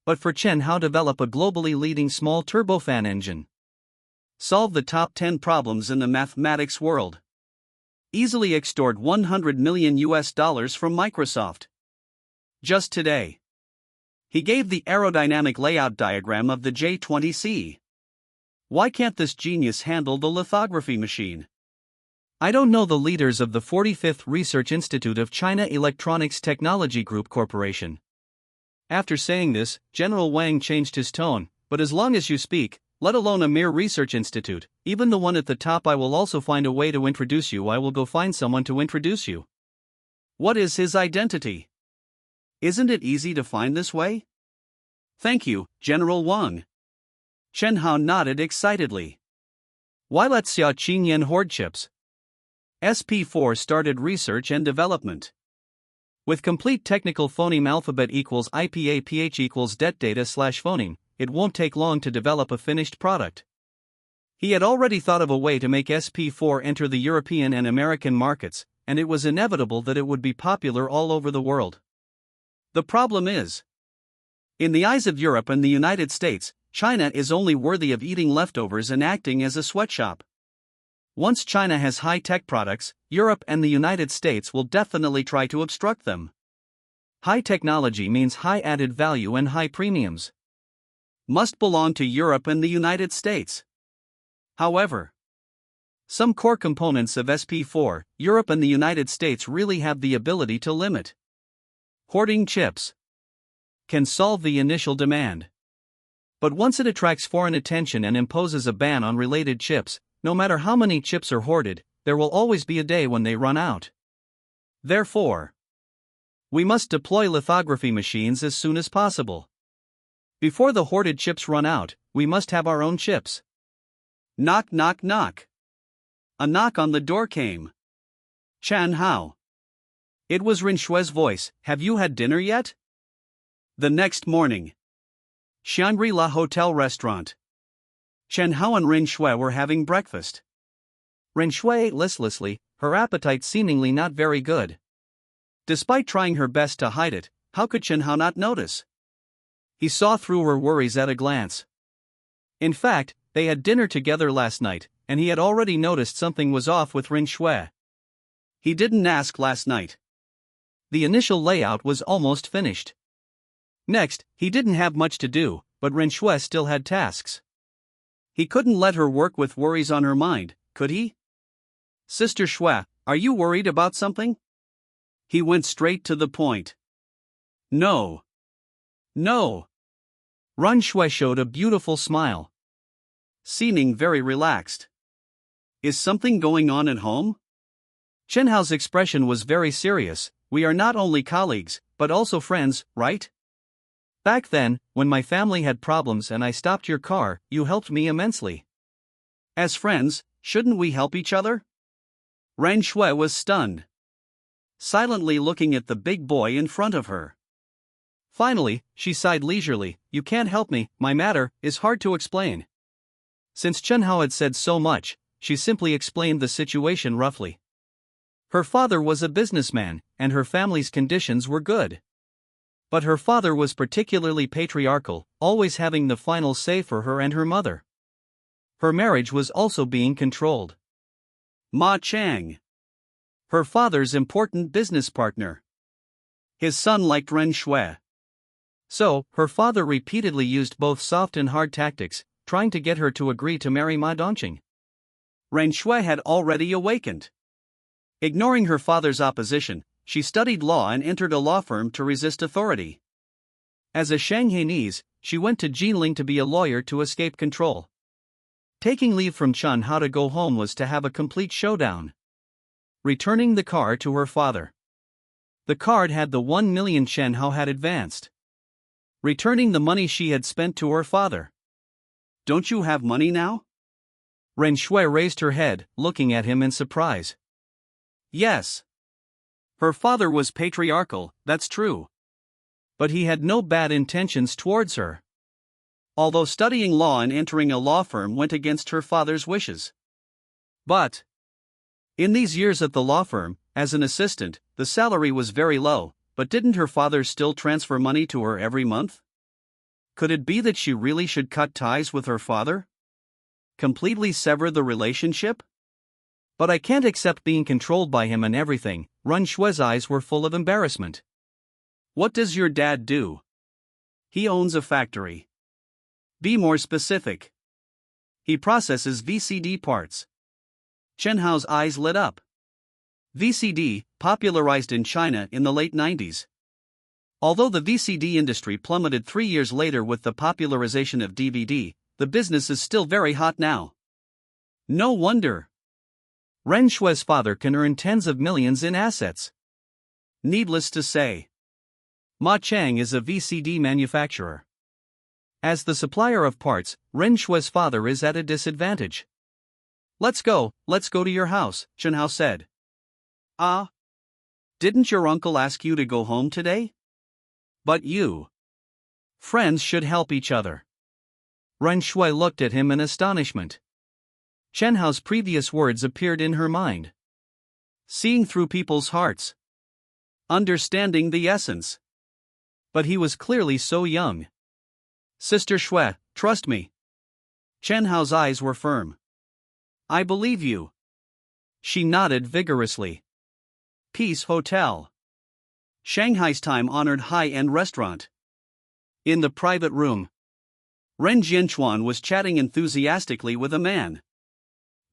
But for Chen Hao, develop a globally leading small turbofan engine. Solve the top 10 problems in the mathematics world. Easily extort $100 million from Microsoft. Just today. He gave the aerodynamic layout diagram of the J-20C. Why can't this genius handle the lithography machine? I don't know the leaders of the 45th Research Institute of China Electronics Technology Group Corporation. After saying this, General Wang changed his tone, but as long as you speak, let alone a mere research institute, even the one at the top, I will also find a way to introduce you. I will go find someone to introduce you. What is his identity? Isn't it easy to find this way? Thank you, General Wang. Chen Hao nodded excitedly. Why let Xia Qingyan hoard chips? SP4 started research and development. With complete technical phoneme alphabet equals IPA/PH equals det data/phoneme, it won't take long to develop a finished product. He had already thought of a way to make SP4 enter the European and American markets, and it was inevitable that it would be popular all over the world. The problem is, in the eyes of Europe and the United States, China is only worthy of eating leftovers and acting as a sweatshop. Once China has high-tech products, Europe and the United States will definitely try to obstruct them. High technology means high added value and high premiums. Must belong to Europe and the United States. However, some core components of SP4, Europe and the United States really have the ability to limit. Hoarding chips can solve the initial demand. But once it attracts foreign attention and imposes a ban on related chips, no matter how many chips are hoarded, there will always be a day when they run out. Therefore, we must deploy lithography machines as soon as possible. Before the hoarded chips run out, we must have our own chips. Knock, knock, knock. A knock on the door came. Chen Hao. It was Ren Shui's voice. Have you had dinner yet? The next morning. Shangri-La Hotel Restaurant. Chen Hao and Ren Shui were having breakfast. Ren Shui ate listlessly, her appetite seemingly not very good. Despite trying her best to hide it, how could Chen Hao not notice? He saw through her worries at a glance. In fact, they had dinner together last night, and he had already noticed something was off with Ren Shui. He didn't ask last night. The initial layout was almost finished. Next, he didn't have much to do, but Ren Shui still had tasks. He couldn't let her work with worries on her mind, could he? Sister Shui, are you worried about something? He went straight to the point. No. No. Ren Shui showed a beautiful smile, seeming very relaxed. Is something going on at home? Chen Hao's expression was very serious. We are not only colleagues, but also friends, right? Back then, when my family had problems and I stopped your car, you helped me immensely. As friends, shouldn't we help each other? Ren Shui was stunned, silently looking at the big boy in front of her. Finally, she sighed leisurely. You can't help me, my matter is hard to explain. Since Chen Hao had said so much, she simply explained the situation roughly. Her father was a businessman, and her family's conditions were good. But her father was particularly patriarchal, always having the final say for her and her mother. Her marriage was also being controlled. Ma Chang, her father's important business partner. His son liked Ren Shui. So, her father repeatedly used both soft and hard tactics, trying to get her to agree to marry Ma Dongqing. Ren Shui had already awakened. Ignoring her father's opposition, she studied law and entered a law firm to resist authority. As a Shanghainese, she went to Jinling to be a lawyer to escape control. Taking leave from Chen Hao to go home was to have a complete showdown. Returning the car to her father. The card had the 1 million Chen Hao had advanced. returning the money she had spent to her father. Don't you have money now? Ren Shui raised her head, looking at him in surprise. Yes. Her father was patriarchal, that's true. But he had no bad intentions towards her. Although studying law and entering a law firm went against her father's wishes. But in these years at the law firm, as an assistant, the salary was very low, but didn't her father still transfer money to her every month? Could it be that she really should cut ties with her father? Completely sever the relationship? But I can't accept being controlled by him and everything. Ren Shui's eyes were full of embarrassment. What does your dad do? He owns a factory. Be more specific. He processes VCD parts. Chen Hao's eyes lit up. VCD, popularized in China in the late 90s. Although the VCD industry plummeted 3 years later with the popularization of DVD, the business is still very hot now. No wonder. Ren Shui's father can earn tens of millions in assets. Needless to say, Ma Chang is a VCD manufacturer. As the supplier of parts, Ren Shui's father is at a disadvantage. Let's go to your house, Chen Hao said. Ah? Didn't your uncle ask you to go home today? But you. Friends should help each other. Ren Shui looked at him in astonishment. Chen Hao's previous words appeared in her mind. Seeing through people's hearts. Understanding the essence. But he was clearly so young. Sister Shui, trust me. Chen Hao's eyes were firm. I believe you. She nodded vigorously. Peace Hotel. Shanghai's time-honored high-end restaurant. In the private room, Ren Jianchuan was chatting enthusiastically with a man.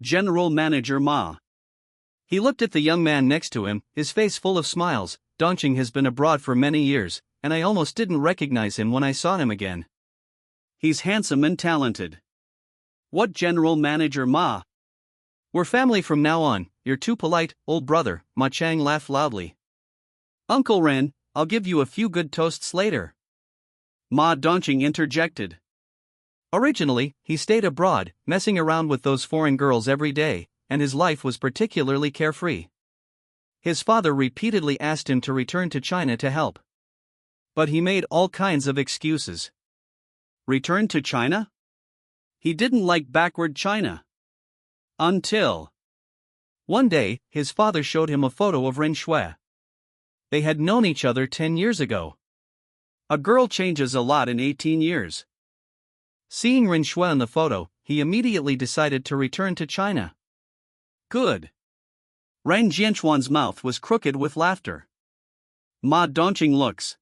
General Manager Ma. He looked at the young man next to him, his face full of smiles. Dongqing has been abroad for many years, and I almost didn't recognize him when I saw him again. He's handsome and talented. What General Manager Ma? We're family from now on. You're too polite, old brother. Ma Chang laughed loudly. Uncle Ren, I'll give you a few good toasts later. Ma Dongqing interjected. Originally, he stayed abroad, messing around with those foreign girls every day, and his life was particularly carefree. His father repeatedly asked him to return to China to help. But he made all kinds of excuses. Return to China? He didn't like backward China. Until one day, his father showed him a photo of Ren Shui. They had known each other 10 years ago. A girl changes a lot in 18 years. Seeing Ren Shui in the photo, he immediately decided to return to China. Good. Ren Jianchuan's mouth was crooked with laughter. Ma Dongqing looks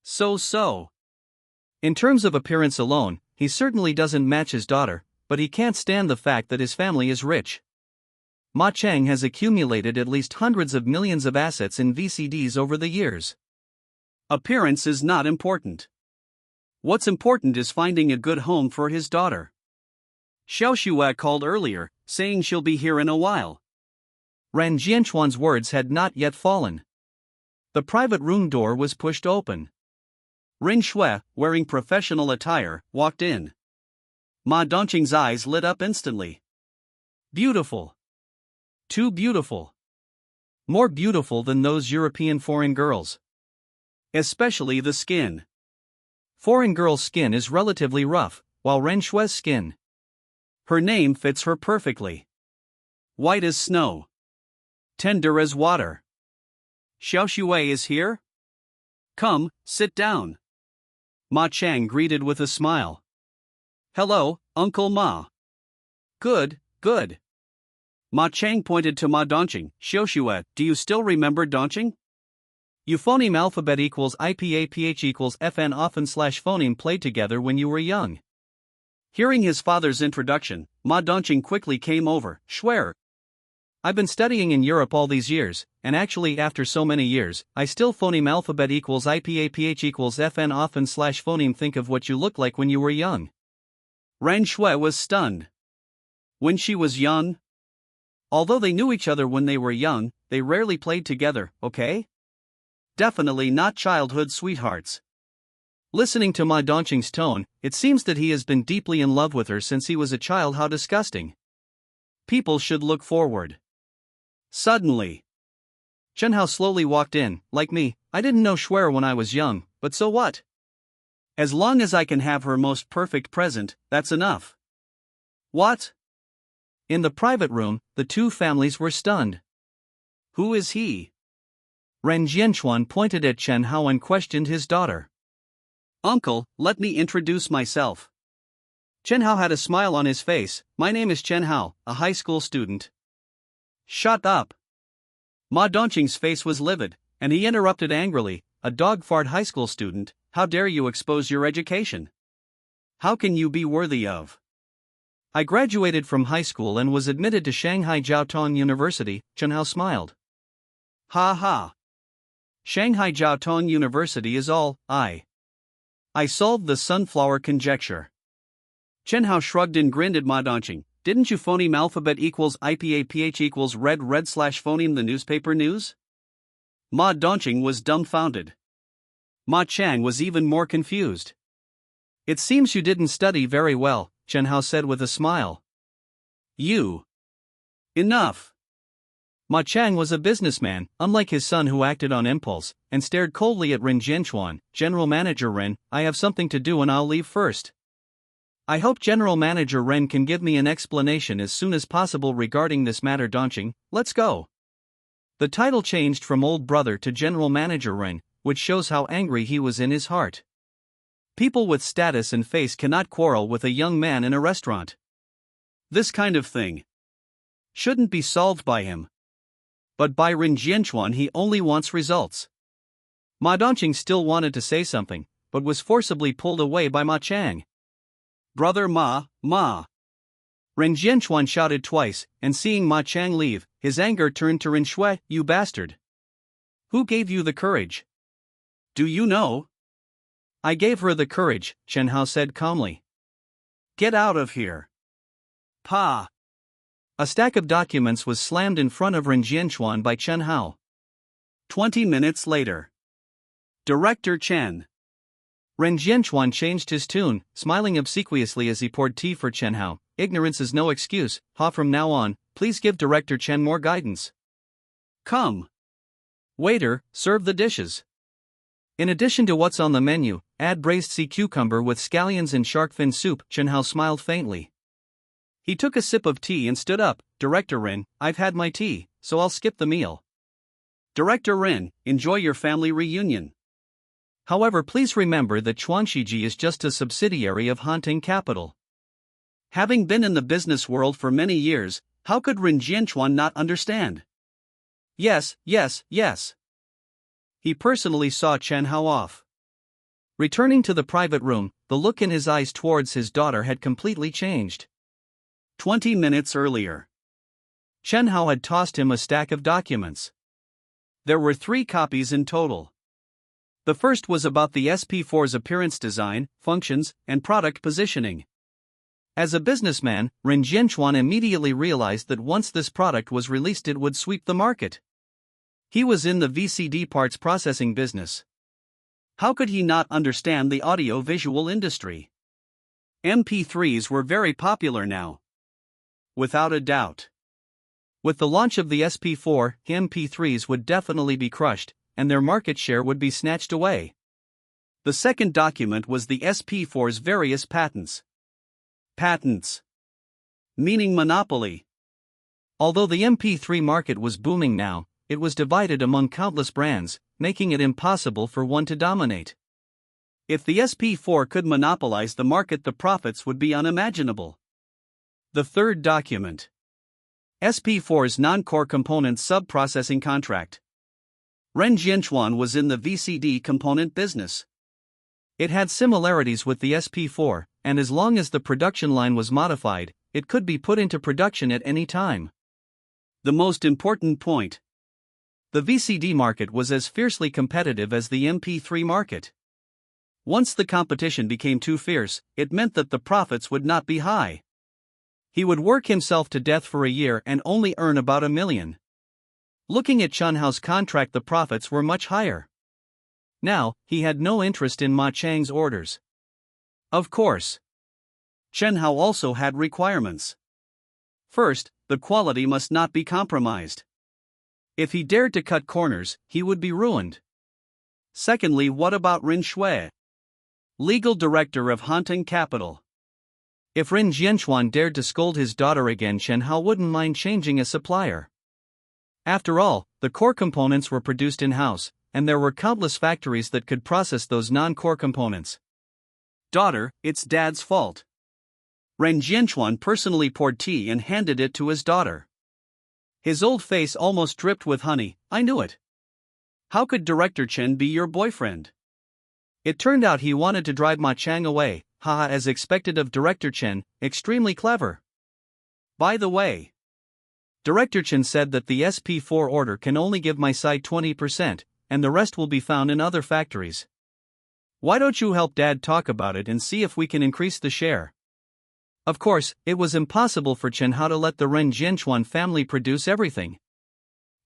so. In terms of appearance alone, he certainly doesn't match his daughter, but he can't stand the fact that his family is rich. Ma Chang has accumulated at least hundreds of millions of assets in VCDs over the years. Appearance is not important. What's important is finding a good home for his daughter. Xiao Xue called earlier, saying she'll be here in a while. Ren Jianchuan's words had not yet fallen. The private room door was pushed open. Ren Shui, wearing professional attire, walked in. Ma Dongqing's eyes lit up instantly. Beautiful. Too beautiful. More beautiful than those European foreign girls. Especially the skin. Foreign girl's skin is relatively rough, while Ren Shui's skin. Her name fits her perfectly. White as snow. Tender as water. Xiao Xue is here? Come, sit down. Ma Chang greeted with a smile. Hello, Uncle Ma. Good. Ma Chang pointed to Ma Dongqing. Xiao Xue, do you still remember Dongqing? Euphoneme alphabet equals IPAPH equals FN often / phoneme played together when you were young. Hearing his father's introduction, Ma Dongqing quickly came over. Schwer. I've been studying in Europe all these years, and actually after so many years, I still phoneme alphabet equals IPAPH equals FN often / phoneme think of what you looked like when you were young. Ren Shui was stunned. When she was young? Although they knew each other when they were young, they rarely played together, okay? Definitely not childhood sweethearts. Listening to Ma Dongqing's tone, it seems that he has been deeply in love with her since he was a child. How disgusting. People should look forward. Suddenly, Chen Hao slowly walked in. Like me, I didn't know Shuer when I was young, but so what? As long as I can have her most perfect present, that's enough. What? In the private room, the two families were stunned. Who is he? Ren Jianchuan pointed at Chen Hao and questioned his daughter. Uncle, let me introduce myself. Chen Hao had a smile on his face. My name is Chen Hao, a high school student. Shut up. Ma Dongqing's face was livid, and he interrupted angrily. A dog-fart high school student, how dare you expose your education? How can you be worthy of? I graduated from high school and was admitted to Shanghai Jiaotong University. Chen Hao smiled. Ha ha. Shanghai Jiaotong University is all I solved the sunflower conjecture. Chen Hao shrugged and grinned at Ma Dongqing. Didn't you phoneme alphabet equals IPAPH equals red / phoneme the newspaper news? Ma Dongqing was dumbfounded. Ma Chang was even more confused. It seems you didn't study very well, Chen Hao said with a smile. You. Enough. Ma Chang was a businessman, unlike his son who acted on impulse, and stared coldly at Ren Jianchuan. General Manager Ren, I have something to do and I'll leave first. I hope General Manager Ren can give me an explanation as soon as possible regarding this matter. Dongqing, let's go. The title changed from Old Brother to General Manager Ren, which shows how angry he was in his heart. People with status and face cannot quarrel with a young man in a restaurant. This kind of thing shouldn't be solved by him. But by Ren Jianchuan he only wants results. Ma Dongqing still wanted to say something, but was forcibly pulled away by Ma Chang. Brother Ma. Ren Jianchuan shouted twice, and seeing Ma Chang leave, his anger turned to Ren Shui. You bastard! Who gave you the courage? Do you know? I gave her the courage, Chen Hao said calmly. Get out of here. Pa! A stack of documents was slammed in front of Ren Jianchuan by Chen Hao. 20 minutes later. Director Chen. Ren Jianchuan changed his tune, smiling obsequiously as he poured tea for Chen Hao. Ignorance is no excuse, Ha. From now on, please give Director Chen more guidance. Come. Waiter, serve the dishes. In addition to what's on the menu, add braised sea cucumber with scallions and shark fin soup. Chen Hao smiled faintly. He took a sip of tea and stood up. Director Ren, I've had my tea, so I'll skip the meal. Director Ren, enjoy your family reunion. However, please remember that Chuanxiji is just a subsidiary of Hanting Capital. Having been in the business world for many years, how could Ren Jianchuan not understand? Yes. He personally saw Chen Hao off. Returning to the private room, the look in his eyes towards his daughter had completely changed. 20 minutes earlier. Chen Hao had tossed him a stack of documents. There were 3 copies in total. The first was about the SP4's appearance, design, functions, and product positioning. As a businessman, Ren Jianchuan immediately realized that once this product was released it would sweep the market. He was in the VCD parts processing business. How could he not understand the audio-visual industry? MP3s were very popular now. Without a doubt. With the launch of the SP4, MP3s would definitely be crushed, and their market share would be snatched away. The second document was the SP4's various patents. Patents. Meaning monopoly. Although the MP3 market was booming now, it was divided among countless brands, making it impossible for one to dominate. If the SP4 could monopolize the market, the profits would be unimaginable. The third document. SP4's non-core component sub-processing contract. Ren Jianchuan was in the VCD component business. It had similarities with the SP4, and as long as the production line was modified, it could be put into production at any time. The most important point. The VCD market was as fiercely competitive as the MP3 market. Once the competition became too fierce, it meant that the profits would not be high. He would work himself to death for a year and only earn about $1 million. Looking at Chen Hao's contract, the profits were much higher. Now, he had no interest in Ma Chang's orders. Of course. Chen Hao also had requirements. First, the quality must not be compromised. If he dared to cut corners, he would be ruined. Secondly, what about Rin Shui, legal director of Hanting Capital? If Rin Jianchuan dared to scold his daughter again, Chen Hao wouldn't mind changing a supplier. After all, the core components were produced in-house, and there were countless factories that could process those non-core components. Daughter, it's Dad's fault. Ren Jianchuan personally poured tea and handed it to his daughter. His old face almost dripped with honey. I knew it. How could Director Chen be your boyfriend? It turned out he wanted to drive Ma Chang away, haha, as expected of Director Chen, extremely clever. By the way, Director Chen said that the SP4 order can only give my side 20%, and the rest will be found in other factories. Why don't you help Dad talk about it and see if we can increase the share? Of course, it was impossible for Chen Hao to let the Ren Jianchuan family produce everything.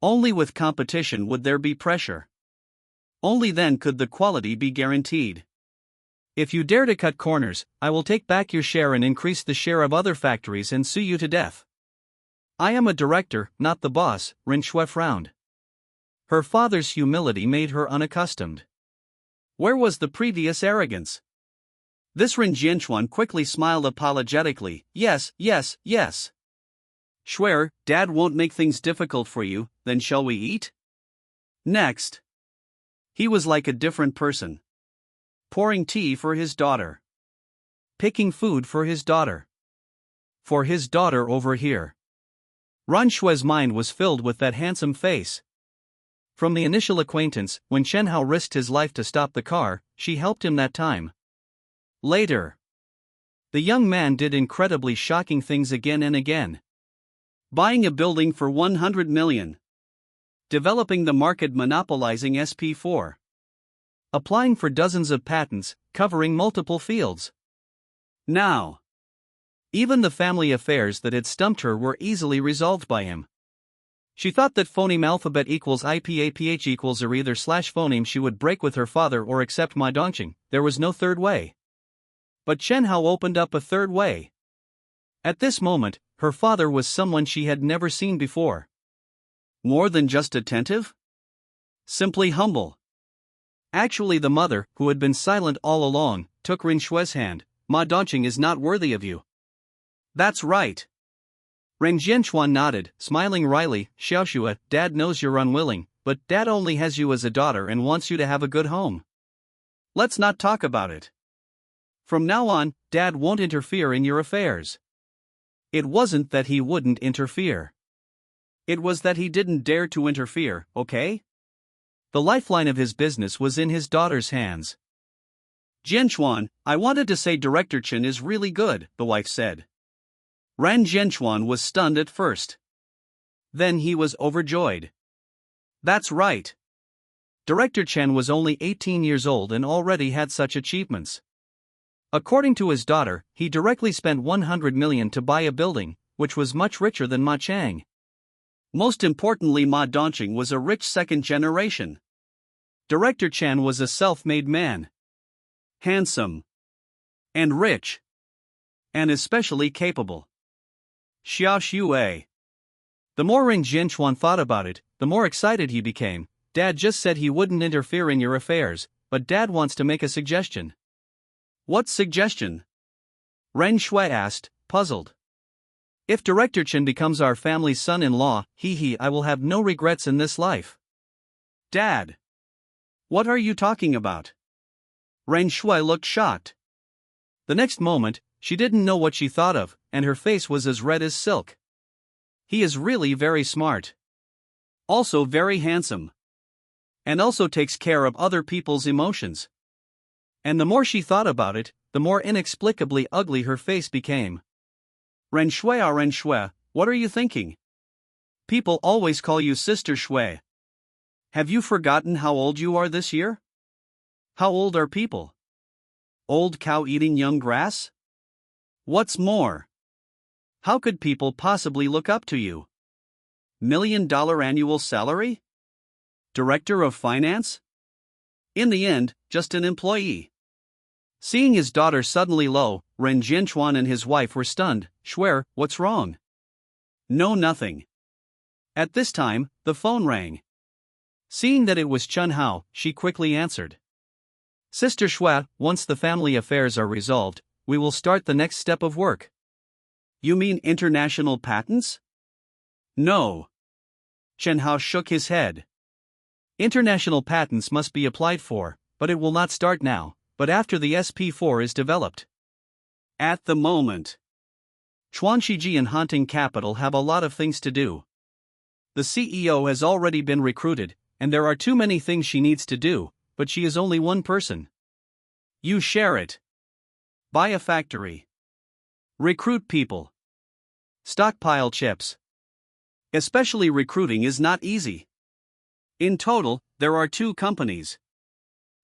Only with competition would there be pressure. Only then could the quality be guaranteed. If you dare to cut corners, I will take back your share and increase the share of other factories and sue you to death. I am a director, not the boss, Rin Shui frowned. Her father's humility made her unaccustomed. Where was the previous arrogance? This Rin Jianchuan quickly smiled apologetically. Yes. Swear, Dad won't make things difficult for you, then shall we eat? Next. He was like a different person. Pouring tea for his daughter. Picking food for his daughter. For his daughter over here. Ran Shui's mind was filled with that handsome face. From the initial acquaintance, when Chen Hao risked his life to stop the car, she helped him that time. Later, the young man did incredibly shocking things again and again. Buying a building for 100 million. Developing the market monopolizing SP4. Applying for dozens of patents, covering multiple fields. Now, even the family affairs that had stumped her were easily resolved by him. She thought that phoneme alphabet equals IPAPH equals or either slash phoneme she would break with her father or accept Ma Dongqing. There was no third way. But Chen Hao opened up a third way. At this moment, her father was someone she had never seen before. More than just attentive? Simply humble. Actually, the mother, who had been silent all along, took Rin Shui's hand. Ma Dongqing is not worthy of you. That's right. Ren Jianchuan nodded, smiling wryly. Xiaoxue, Dad knows you're unwilling, but Dad only has you as a daughter and wants you to have a good home. Let's not talk about it. From now on, Dad won't interfere in your affairs. It wasn't that he wouldn't interfere. It was that he didn't dare to interfere, okay? The lifeline of his business was in his daughter's hands. Jianchuan, I wanted to say Director Chen is really good, the wife said. Ran Jianchuan was stunned at first. Then he was overjoyed. That's right. Director Chen was only 18 years old and already had such achievements. According to his daughter, he directly spent 100 million to buy a building, which was much richer than Ma Chang. Most importantly, Ma Dongqing was a rich second generation. Director Chen was a self-made man. Handsome. And rich. And especially capable. Xiaoxue. The more Ren Jianchuan thought about it, the more excited he became. Dad just said he wouldn't interfere in your affairs, but Dad wants to make a suggestion. What suggestion? Ren Shui asked, puzzled. If Director Chen becomes our family's son-in-law, I will have no regrets in this life. Dad. What are you talking about? Ren Shui looked shocked. The next moment, she didn't know what she thought of, and her face was as red as silk. He is really very smart. Also very handsome. And also takes care of other people's emotions. And the more she thought about it, the more inexplicably ugly her face became. Ren Shui, what are you thinking? People always call you Sister Shui. Have you forgotten how old you are this year? How old are people? Old cow eating young grass? What's more? How could people possibly look up to you? $1 million annual salary? Director of Finance? In the end, just an employee. Seeing his daughter suddenly low, Ren Jianchuan and his wife were stunned. Shuer, what's wrong? No, nothing. At this time, the phone rang. Seeing that it was Chun Hao, she quickly answered. Sister Shuai, once the family affairs are resolved, we will start the next step of work. You mean international patents? No. Chen Hao shook his head. International patents must be applied for, but it will not start now, but after the SP4 is developed. At the moment, Chuanxiji and Hunting Capital have a lot of things to do. The CEO has already been recruited, and there are too many things she needs to do, but she is only one person. You share it. Buy a factory. Recruit people. Stockpile chips. Especially recruiting is not easy. In total, there are 2 companies.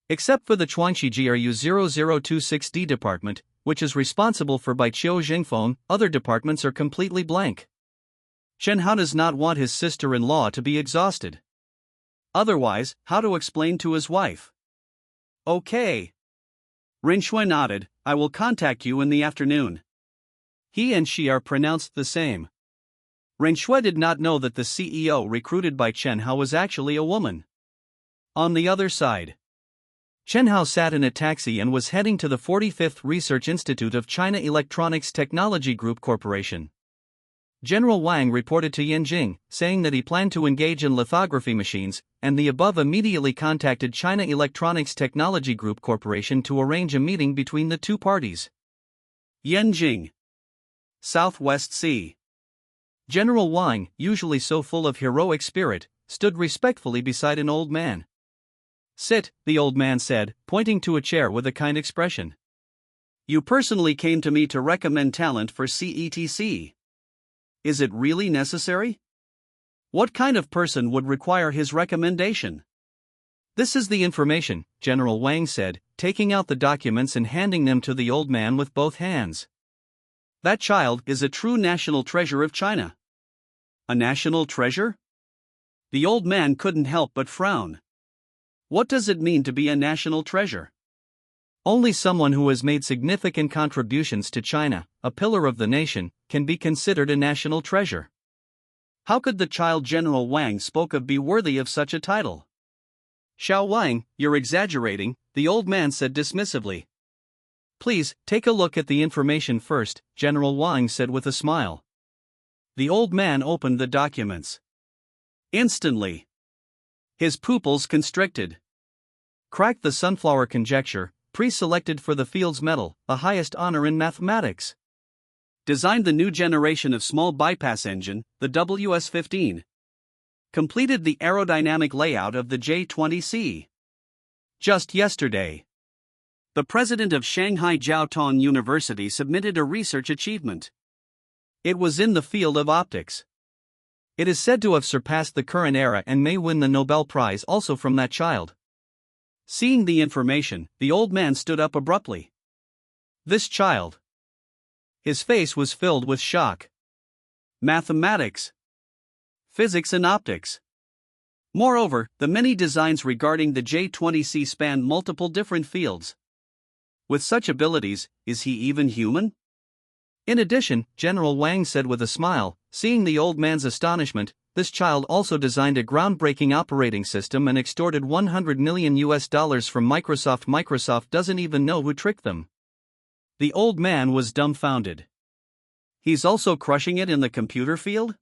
Except for the Chuanxiji RU0026D department, which is responsible for Baiqiu Jingfeng, other departments are completely blank. Chen Hao does not want his sister-in-law to be exhausted. Otherwise, how to explain to his wife? Okay. Ren Shui nodded, I will contact you in the afternoon. He and she are pronounced the same. Ren Shui did not know that the CEO recruited by Chen Hao was actually a woman. On the other side, Chen Hao sat in a taxi and was heading to the 45th Research Institute of China Electronics Technology Group Corporation. General Wang reported to Yanjing, saying that he planned to engage in lithography machines, and the above immediately contacted China Electronics Technology Group Corporation to arrange a meeting between the 2 parties. Yanjing, Southwest Sea. General Wang, usually so full of heroic spirit, stood respectfully beside an old man. Sit, the old man said, pointing to a chair with a kind expression. You personally came to me to recommend talent for CETC. Is it really necessary? What kind of person would require his recommendation? This is the information, General Wang said, taking out the documents and handing them to the old man with both hands. That child is a true national treasure of China. A national treasure? The old man couldn't help but frown. What does it mean to be a national treasure? Only someone who has made significant contributions to China, a pillar of the nation, can be considered a national treasure. How could the child General Wang spoke of be worthy of such a title? Xiao Wang, you're exaggerating, the old man said dismissively. Please, take a look at the information first, General Wang said with a smile. The old man opened the documents. Instantly, his pupils constricted. Cracked the sunflower conjecture, pre-selected for the Fields Medal, the highest honor in mathematics. Designed the new generation of small bypass engine, the WS-15. Completed the aerodynamic layout of the J-20C. Just yesterday, the president of Shanghai Jiaotong University submitted a research achievement. It was in the field of optics. It is said to have surpassed the current era and may win the Nobel Prize also from that child. Seeing the information, the old man stood up abruptly. This child. His face was filled with shock. Mathematics. Physics and optics. Moreover, the many designs regarding the J-20C span multiple different fields. With such abilities, is he even human? In addition, General Wang said with a smile, seeing the old man's astonishment, this child also designed a groundbreaking operating system and extorted $100 million from Microsoft. Microsoft doesn't even know who tricked them. The old man was dumbfounded. He's also crushing it in the computer field?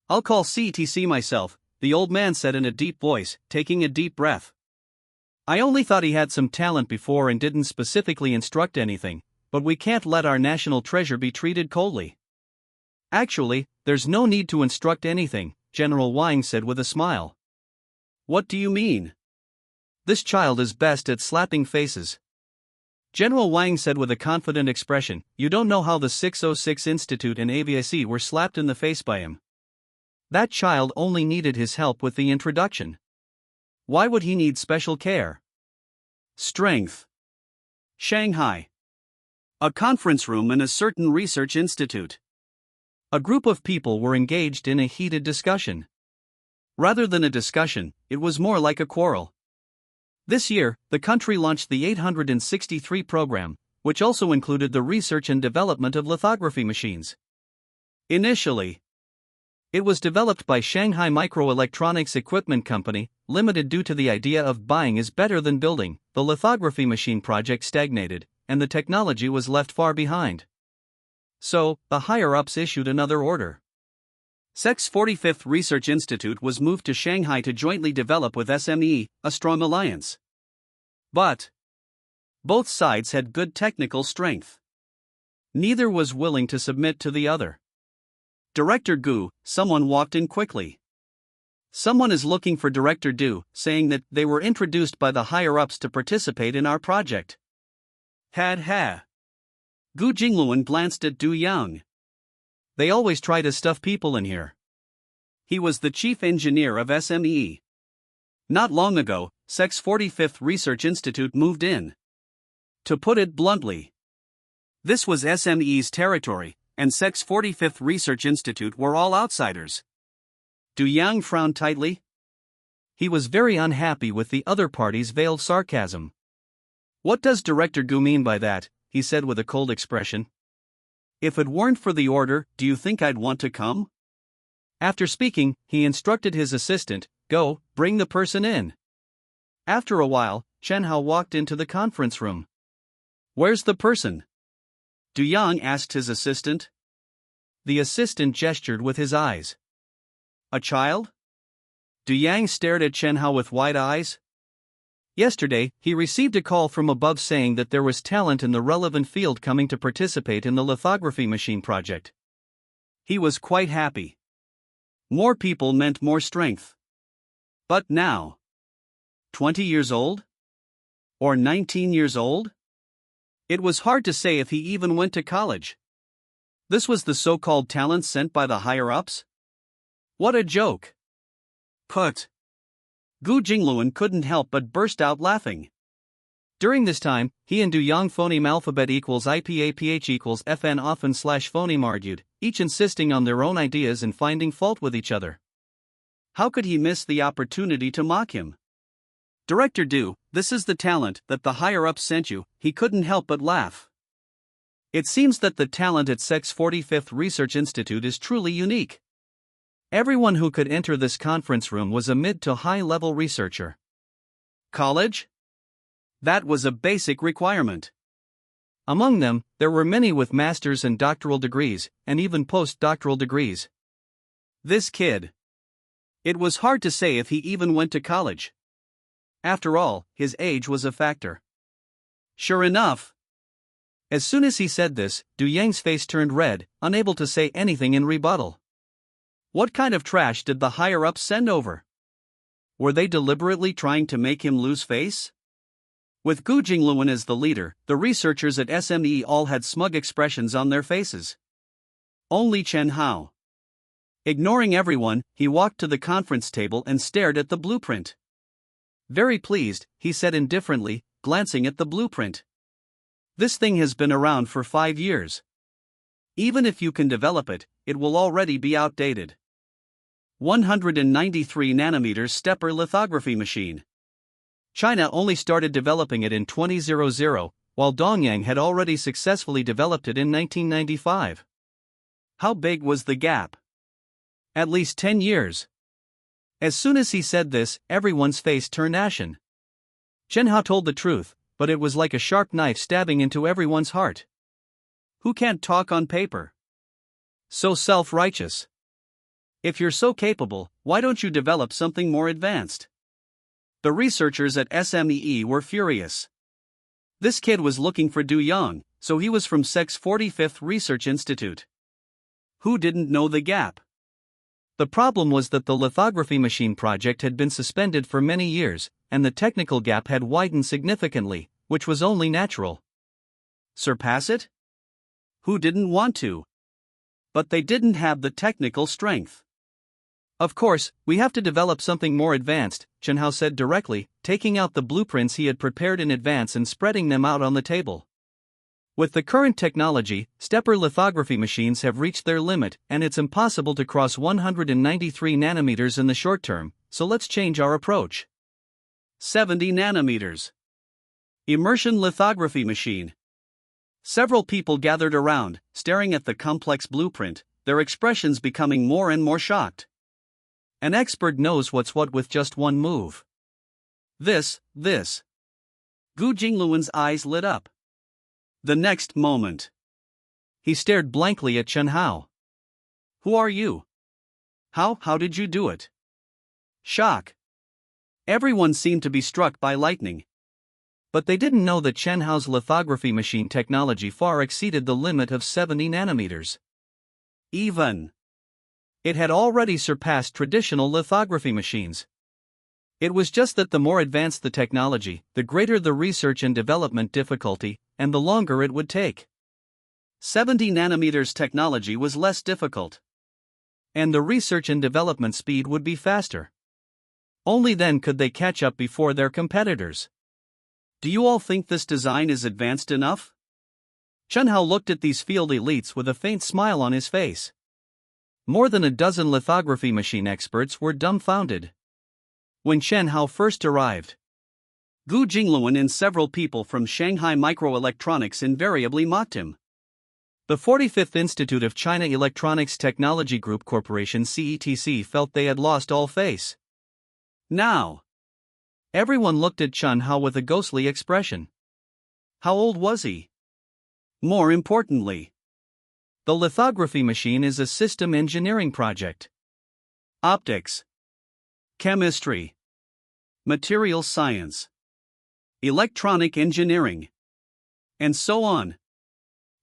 I'll call CTC myself, the old man said in a deep voice, taking a deep breath. I only thought he had some talent before and didn't specifically instruct anything. But we can't let our national treasure be treated coldly. Actually, there's no need to instruct anything, General Wang said with a smile. What do you mean? This child is best at slapping faces. General Wang said with a confident expression, you don't know how the 606 Institute and AVIC were slapped in the face by him. That child only needed his help with the introduction. Why would he need special care? Strength. Shanghai. A conference room in a certain research institute. A group of people were engaged in a heated discussion. Rather than a discussion, it was more like a quarrel. This year, the country launched the 863 program, which also included the research and development of lithography machines. Initially, it was developed by Shanghai Microelectronics Equipment Company, Limited. Due to the idea of buying is better than building, the lithography machine project stagnated, and the technology was left far behind. So, the higher-ups issued another order. SEC's 45th Research Institute was moved to Shanghai to jointly develop with SME, a strong alliance. But both sides had good technical strength. Neither was willing to submit to the other. Director Gu, someone walked in quickly. Someone is looking for Director Du, saying that they were introduced by the higher-ups to participate in our project. Ha. Gu Jingluan glanced at Du Yang. They always try to stuff people in here. He was the chief engineer of SME. Not long ago, SEC's 45th Research Institute moved in. To put it bluntly, this was SME's territory, and SEC's 45th Research Institute were all outsiders. Du Yang frowned tightly. He was very unhappy with the other party's veiled sarcasm. What does Director Gu mean by that? He said with a cold expression. If it weren't for the order, do you think I'd want to come? After speaking, he instructed his assistant, "Go, bring the person in." After a while, Chen Hao walked into the conference room. Where's the person? Du Yang asked his assistant. The assistant gestured with his eyes. A child? Du Yang stared at Chen Hao with wide eyes. Yesterday, he received a call from above saying that there was talent in the relevant field coming to participate in the lithography machine project. He was quite happy. More people meant more strength. But now, 20 years old? Or 19 years old? It was hard to say if he even went to college. This was the so-called talent sent by the higher-ups? What a joke! Put. Gu Jingluan couldn't help but burst out laughing. During this time, he and Du Yang phoneme alphabet equals IPAPH equals FN often / phoneme argued, each insisting on their own ideas and finding fault with each other. How could he miss the opportunity to mock him? Director Du, this is the talent that the higher-ups sent you. He couldn't help but laugh. It seems that the talent at SEC's 45th Research Institute is truly unique. Everyone who could enter this conference room was a mid to high-level researcher. College? That was a basic requirement. Among them, there were many with master's and doctoral degrees, and even postdoctoral degrees. This kid. It was hard to say if he even went to college. After all, his age was a factor. Sure enough. As soon as he said this, Du Yang's face turned red, unable to say anything in rebuttal. What kind of trash did the higher-ups send over? Were they deliberately trying to make him lose face? With Gu Jingluan as the leader, the researchers at SME all had smug expressions on their faces. Only Chen Hao. Ignoring everyone, he walked to the conference table and stared at the blueprint. Very pleased, he said indifferently, glancing at the blueprint. This thing has been around for 5 years. Even if you can develop it, it will already be outdated. 193 nanometers stepper lithography machine. China only started developing it in 2000, while Dongyang had already successfully developed it in 1995. How big was the gap? At least 10 years. As soon as he said this, everyone's face turned ashen. Chen Hao told the truth, but it was like a sharp knife stabbing into everyone's heart. Who can't talk on paper? So self-righteous. If you're so capable, why don't you develop something more advanced? The researchers at SME were furious. This kid was looking for Du Yang, so he was from SEC's 45th Research Institute. Who didn't know the gap? The problem was that the lithography machine project had been suspended for many years, and the technical gap had widened significantly, which was only natural. Surpass it? Who didn't want to? But they didn't have the technical strength. Of course, we have to develop something more advanced, Chen Hao said directly, taking out the blueprints he had prepared in advance and spreading them out on the table. With the current technology, stepper lithography machines have reached their limit, and it's impossible to cross 193 nanometers in the short term, so let's change our approach. 70 nanometers. Immersion lithography machine. Several people gathered around, staring at the complex blueprint, their expressions becoming more and more shocked. An expert knows what's what with just one move. This. Gu Jingluan's eyes lit up. The next moment, he stared blankly at Chen Hao. Who are you? How did you do it? Shock. Everyone seemed to be struck by lightning. But they didn't know that Chen Hao's lithography machine technology far exceeded the limit of 70 nanometers. It had already surpassed traditional lithography machines. It was just that the more advanced the technology, the greater the research and development difficulty, and the longer it would take. 70 nanometers technology was less difficult. And the research and development speed would be faster. Only then could they catch up before their competitors. Do you all think this design is advanced enough? Chen Hao looked at these field elites with a faint smile on his face. More than a dozen lithography machine experts were dumbfounded. When Chen Hao first arrived, Gu Jingluan and several people from Shanghai Microelectronics invariably mocked him. The 45th Institute of China Electronics Technology Group Corporation (CETC) felt they had lost all face. Now, everyone looked at Chen Hao with a ghostly expression. How old was he? More importantly, the lithography machine is a system engineering project. Optics, chemistry, materials science, electronic engineering, and so on.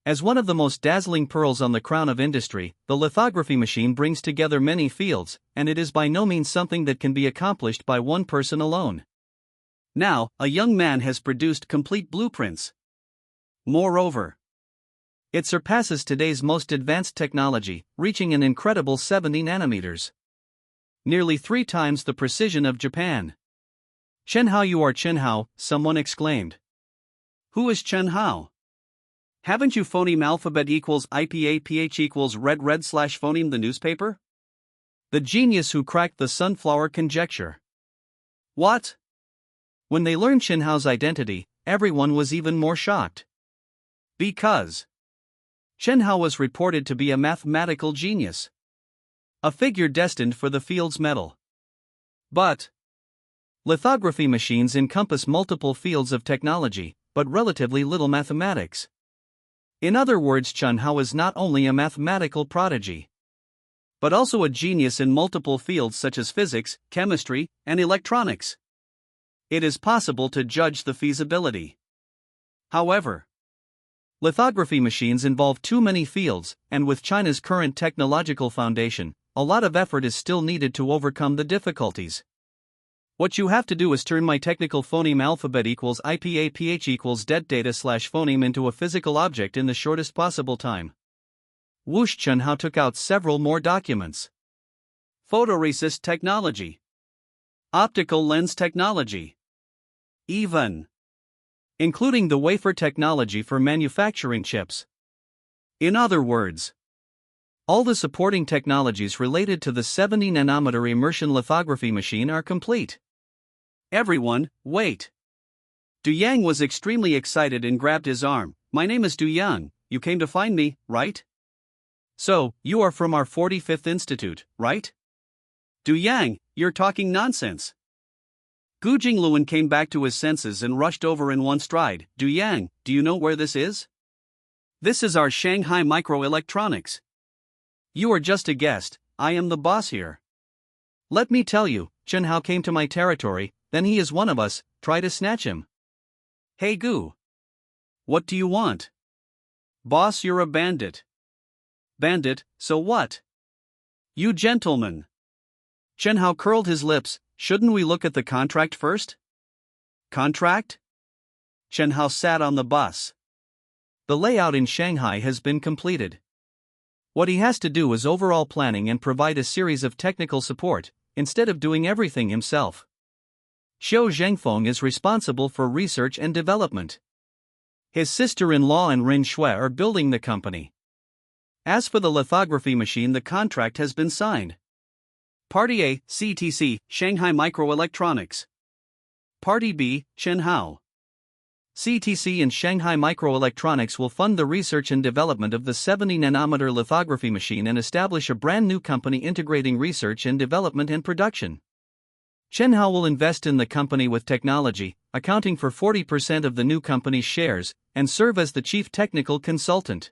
As one of the most dazzling pearls on the crown of industry, the lithography machine brings together many fields, and it is by no means something that can be accomplished by one person alone. Now, a young man has produced complete blueprints. Moreover, it surpasses today's most advanced technology, reaching an incredible 70 nanometers. Nearly 3 times the precision of Japan. Chen Hao, you are Chen Hao, someone exclaimed. Who is Chen Hao? Haven't you phoneme alphabet equals IPA PH equals red / phoneme the newspaper? The genius who cracked the sunflower conjecture. What? When they learned Chen Hao's identity, everyone was even more shocked. Because Chen Hao was reported to be a mathematical genius. A figure destined for the Fields Medal. But lithography machines encompass multiple fields of technology, but relatively little mathematics. In other words, Chen Hao is not only a mathematical prodigy, but also a genius in multiple fields such as physics, chemistry, and electronics. It is possible to judge the feasibility. However, lithography machines involve too many fields, and with China's current technological foundation, a lot of effort is still needed to overcome the difficulties. What you have to do is turn my technical phoneme alphabet equals IPA PH equals det data / phoneme into a physical object in the shortest possible time. Whoosh! Chen Hao took out several more documents. Photoresist technology, optical lens technology, even including the wafer technology for manufacturing chips. In other words, all the supporting technologies related to the 70 nanometer immersion lithography machine are complete. Everyone, wait. Du Yang was extremely excited and grabbed his arm. My name is Du Yang, you came to find me, right? So, you are from our 45th Institute, right? Du Yang, you're talking nonsense. Gu Jingluan came back to his senses and rushed over in one stride. Du Yang, do you know where this is? This is our Shanghai Microelectronics. You are just a guest, I am the boss here. Let me tell you, Chen Hao came to my territory, then he is one of us, try to snatch him. Hey Gu. What do you want? Boss, you're a bandit. Bandit, so what? You gentlemen. Chen Hao curled his lips. Shouldn't we look at the contract first? Contract? Chen Hao sat on the bus. The layout in Shanghai has been completed. What he has to do is overall planning and provide a series of technical support, instead of doing everything himself. Xiao Zhengfeng is responsible for research and development. His sister-in-law and Rin Shui are building the company. As for the lithography machine, the contract has been signed. Party A, CTC, Shanghai Microelectronics. Party B, Chen Hao. CTC and Shanghai Microelectronics will fund the research and development of the 70-nanometer lithography machine and establish a brand new company integrating research and development and production. Chen Hao will invest in the company with technology, accounting for 40% of the new company's shares, and serve as the chief technical consultant.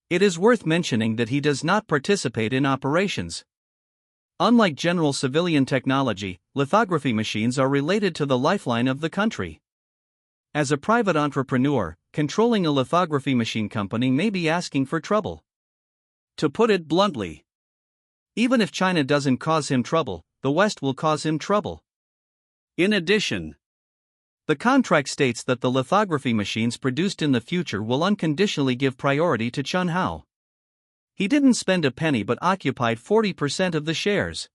It is worth mentioning that he does not participate in operations. Unlike general civilian technology, lithography machines are related to the lifeline of the country. As a private entrepreneur, controlling a lithography machine company may be asking for trouble. To put it bluntly, even if China doesn't cause him trouble, the West will cause him trouble. In addition, the contract states that the lithography machines produced in the future will unconditionally give priority to Chen Hao. He didn't spend a penny but occupied 40% of the shares.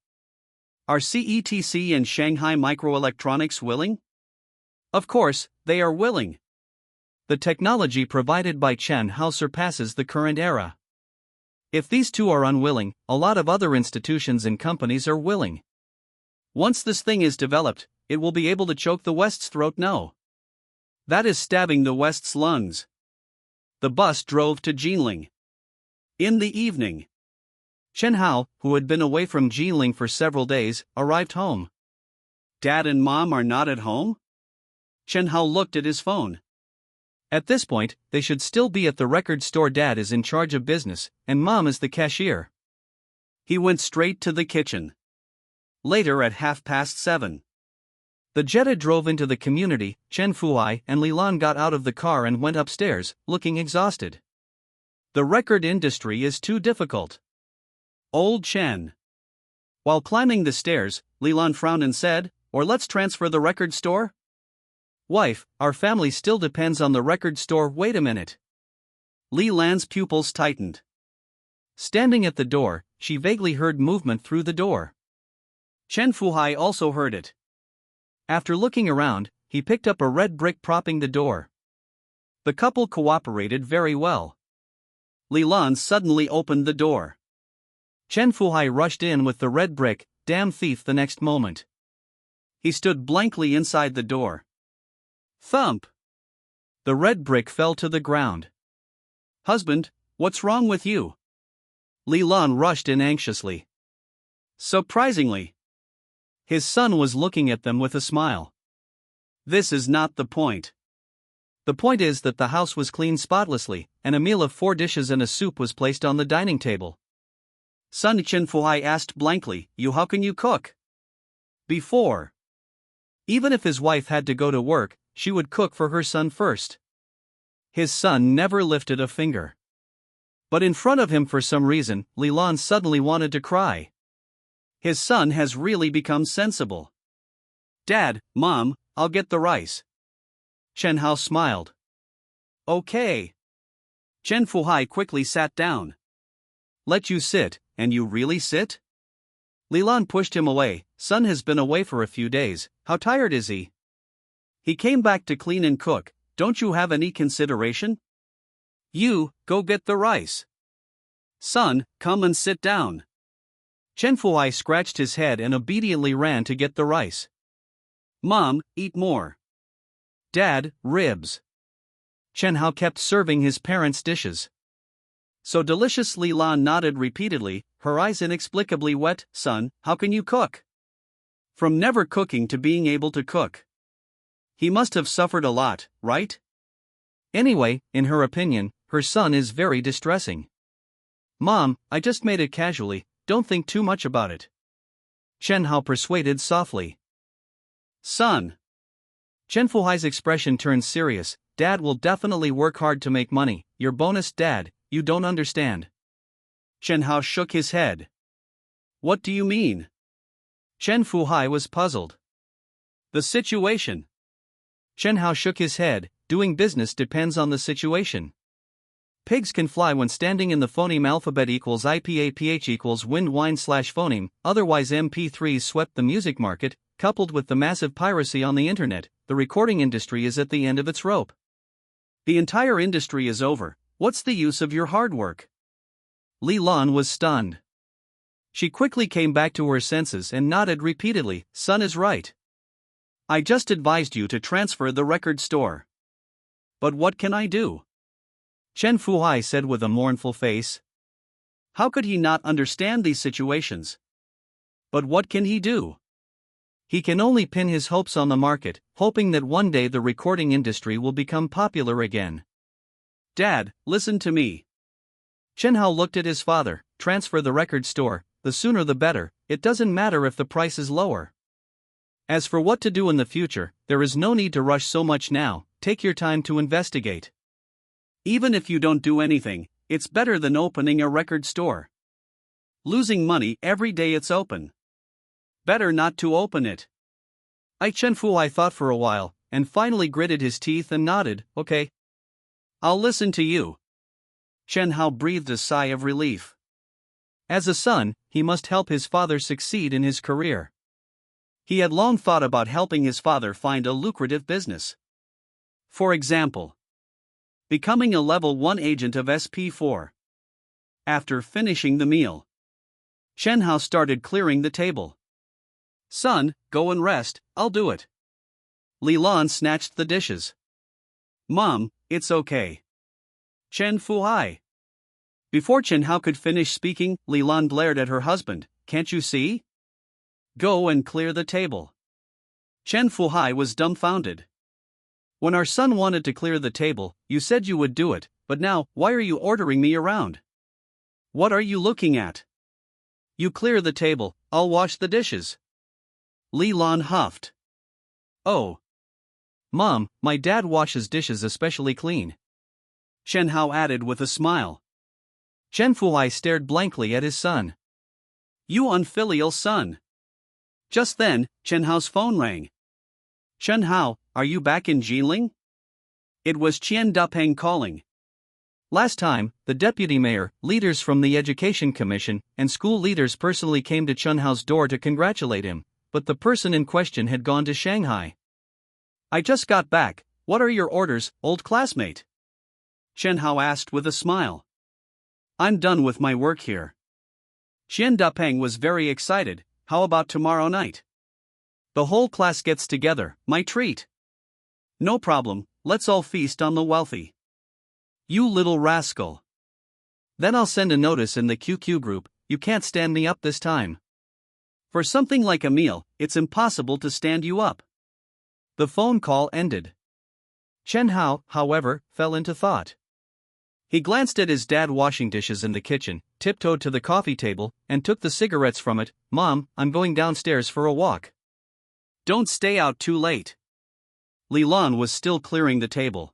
Are CETC and Shanghai Microelectronics willing? Of course, they are willing. The technology provided by Chen Hao surpasses the current era. If these two are unwilling, a lot of other institutions and companies are willing. Once this thing is developed, it will be able to choke the West's throat. No. That is stabbing the West's lungs. The bus drove to Jinling. In the evening, Chen Hao, who had been away from Jinling for several days, arrived home. Dad and Mom are not at home? Chen Hao looked at his phone. At this point, they should still be at the record store. Dad is in charge of business, and Mom is the cashier. He went straight to the kitchen. Later at 7:30. The Jetta drove into the community. Chen Fuhai and Li Lan got out of the car and went upstairs, looking exhausted. The record industry is too difficult. Old Chen. While climbing the stairs, Li Lan frowned and said, "Or let's transfer the record store?" "Wife, our family still depends on the record store." "Wait a minute." Li Lan's pupils tightened. Standing at the door, she vaguely heard movement through the door. Chen Fuhai also heard it. After looking around, he picked up a red brick propping the door. The couple cooperated very well. Li Lan suddenly opened the door. Chen Fuhai rushed in with the red brick. Damn thief! The next moment, he stood blankly inside the door. Thump! The red brick fell to the ground. "Husband, what's wrong with you?" Li Lan rushed in anxiously. Surprisingly, his son was looking at them with a smile. "This is not the point. The point is that the house was cleaned spotlessly, and a meal of 4 dishes and a soup was placed on the dining table." Son, Chen Fuhai asked blankly, how can you cook?" Before, even if his wife had to go to work, she would cook for her son first. His son never lifted a finger. But in front of him, for some reason, Li Lan suddenly wanted to cry. His son has really become sensible. "Dad, Mom, I'll get the rice." Chen Hao smiled. "Okay." Chen Fuhai quickly sat down. "Let you sit, and you really sit?" Li Lan pushed him away. "Son has been away for a few days. How tired is he?" "He came back to clean and cook. Don't you have any consideration? You, go get the rice. Son, come and sit down." Chen Fuhai scratched his head and obediently ran to get the rice. "Mom, eat more." "Dad, ribs." Chen Hao kept serving his parents' dishes. "So delicious." Li Lan nodded repeatedly, her eyes inexplicably wet. "Son, how can you cook?" From never cooking to being able to cook. He must have suffered a lot, right? Anyway, in her opinion, her son is very distressing. "Mom, I just made it casually, don't think too much about it." Chen Hao persuaded softly. "Son." Chen Fuhai's expression turned serious. "Dad will definitely work hard to make money. Your bonus, Dad, you don't understand." Chen Hao shook his head. "What do you mean?" Chen Fuhai was puzzled. "The situation." Chen Hao shook his head. "Doing business depends on the situation. Pigs can fly when standing in the phoneme alphabet equals IPAPH equals wind wine/phoneme, otherwise MP3s swept the music market, coupled with the massive piracy on the internet, the recording industry is at the end of its rope. The entire industry is over. What's the use of your hard work?" Li Lan was stunned. She quickly came back to her senses and nodded repeatedly. "Son is right. I just advised you to transfer the record store. But what can I do? Chen Fuhai said with a mournful face. How could he not understand these situations? But what can he do? He can only pin his hopes on the market, hoping that one day the recording industry will become popular again. Dad, listen to me. Chen Hao looked at his father. Transfer the record store, the sooner the better, it doesn't matter if the price is lower. As for what to do in the future, there is no need to rush so much now, take your time to investigate. Even if you don't do anything, it's better than opening a record store. Losing money every day it's open. Better not to open it. Chen Fuhai thought for a while, and finally gritted his teeth and nodded, okay. I'll listen to you. Chen Hao breathed a sigh of relief. As a son, he must help his father succeed in his career. He had long thought about helping his father find a lucrative business. For example, becoming a level 1 agent of SP4. After finishing the meal, Chen Hao started clearing the table. Son, go and rest, I'll do it. Li Lan snatched the dishes. Mom, it's okay. Chen Fuhai. Before Chen Hao could finish speaking, Li Lan glared at her husband. Can't you see? Go and clear the table. Chen Fuhai was dumbfounded. When our son wanted to clear the table, you said you would do it, but now, why are you ordering me around? What are you looking at? You clear the table, I'll wash the dishes. Li Lan huffed. Oh. Mom, my dad washes dishes especially clean. Chen Hao added with a smile. Chen Fuhai stared blankly at his son. You unfilial son. Just then, Chen Hao's phone rang. Chen Hao, are you back in Jilin? It was Qian Dapeng calling. Last time, the deputy mayor, leaders from the education commission, and school leaders personally came to Chen Hao's door to congratulate him, but the person in question had gone to Shanghai. I just got back, what are your orders, old classmate? Chen Hao asked with a smile. I'm done with my work here. Qian Dapeng was very excited. How about tomorrow night? The whole class gets together, my treat. No problem, let's all feast on the wealthy. You little rascal. Then I'll send a notice in the QQ group, you can't stand me up this time. For something like a meal, it's impossible to stand you up. The phone call ended. Chen Hao, however, fell into thought. He glanced at his dad washing dishes in the kitchen, tiptoed to the coffee table, and took the cigarettes from it. Mom, I'm going downstairs for a walk. Don't stay out too late. Li Lan was still clearing the table.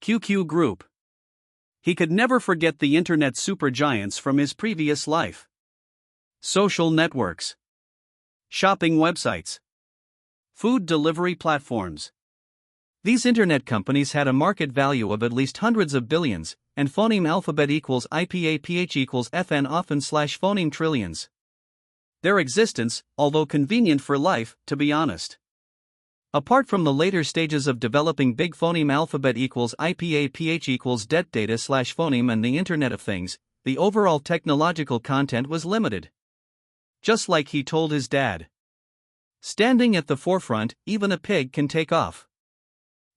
QQ group. He could never forget the internet supergiants from his previous life. Social networks. Shopping websites. Food delivery platforms. These internet companies had a market value of at least hundreds of billions, and phoneme alphabet equals IPAPH equals FN often / phoneme trillions. Their existence, although convenient for life, to be honest. Apart from the later stages of developing big phoneme alphabet equals IPAPH equals det data / phoneme and the Internet of Things, the overall technological content was limited. Just like he told his dad. Standing at the forefront, even a pig can take off.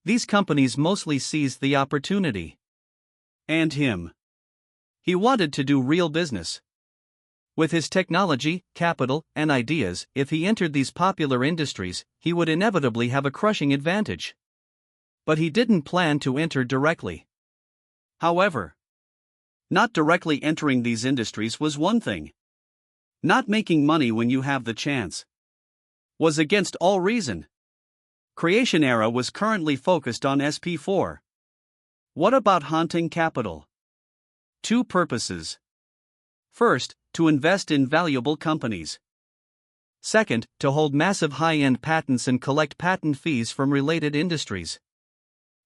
These companies mostly seized the opportunity. And him. He wanted to do real business. With his technology, capital, and ideas, if he entered these popular industries, he would inevitably have a crushing advantage. But he didn't plan to enter directly. However, not directly entering these industries was one thing. Not making money when you have the chance was against all reason. Creation Era was currently focused on SP4. What about haunting capital? Two purposes. First, to invest in valuable companies. Second, to hold massive high-end patents and collect patent fees from related industries.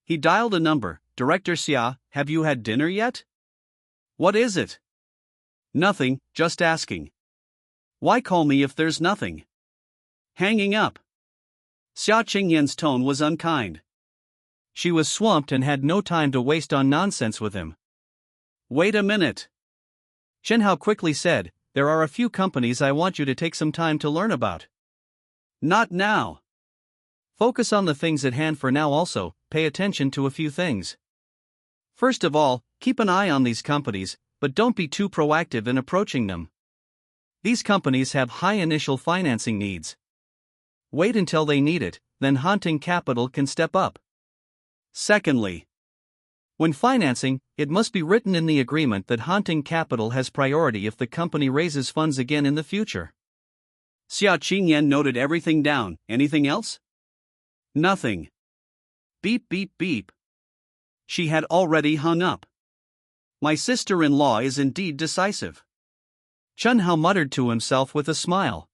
He dialed a number. Director Xia, have you had dinner yet? What is it? Nothing, just asking. Why call me if there's nothing? Hanging up. Xia Qingyan's tone was unkind. She was swamped and had no time to waste on nonsense with him. Wait a minute. Chen Hao quickly said, there are a few companies I want you to take some time to learn about. Not now. Focus on the things at hand for now. Also, pay attention to a few things. First of all, keep an eye on these companies, but don't be too proactive in approaching them. These companies have high initial financing needs. Wait until they need it, then hunting capital can step up. Secondly, when financing, it must be written in the agreement that hunting capital has priority if the company raises funds again in the future. Xia Qingyan noted everything down. Anything else? Nothing. Beep beep beep. She had already hung up. My sister-in-law is indeed decisive. Chen Hao muttered to himself with a smile.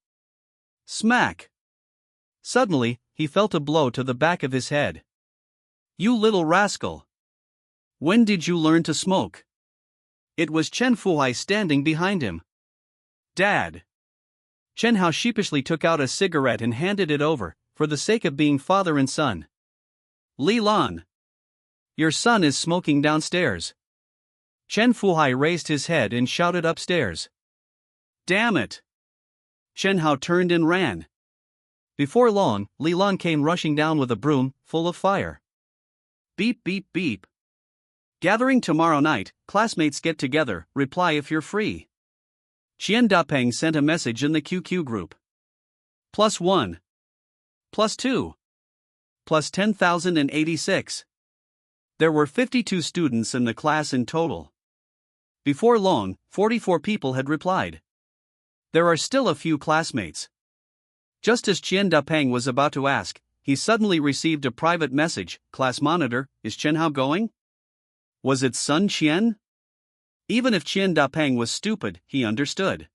Smack. Suddenly, he felt a blow to the back of his head. You little rascal. When did you learn to smoke? It was Chen Fuhai standing behind him. Dad. Chen Hao sheepishly took out a cigarette and handed it over, for the sake of being father and son. Li Lan. Your son is smoking downstairs. Chen Fuhai raised his head and shouted upstairs. Damn it. Chen Hao turned and ran. Before long, Li Lan came rushing down with a broom, full of fire. Beep beep beep. Gathering tomorrow night, classmates get together, reply if you're free. Qian Dapeng sent a message in the QQ group. +1. +2. +10,086. There were 52 students in the class in total. Before long, 44 people had replied. There are still a few classmates. Just as Qian Dapeng was about to ask, he suddenly received a private message. Class monitor, is Chen Hao going? Was it Sun Qian? Even if Qian Dapeng was stupid, he understood.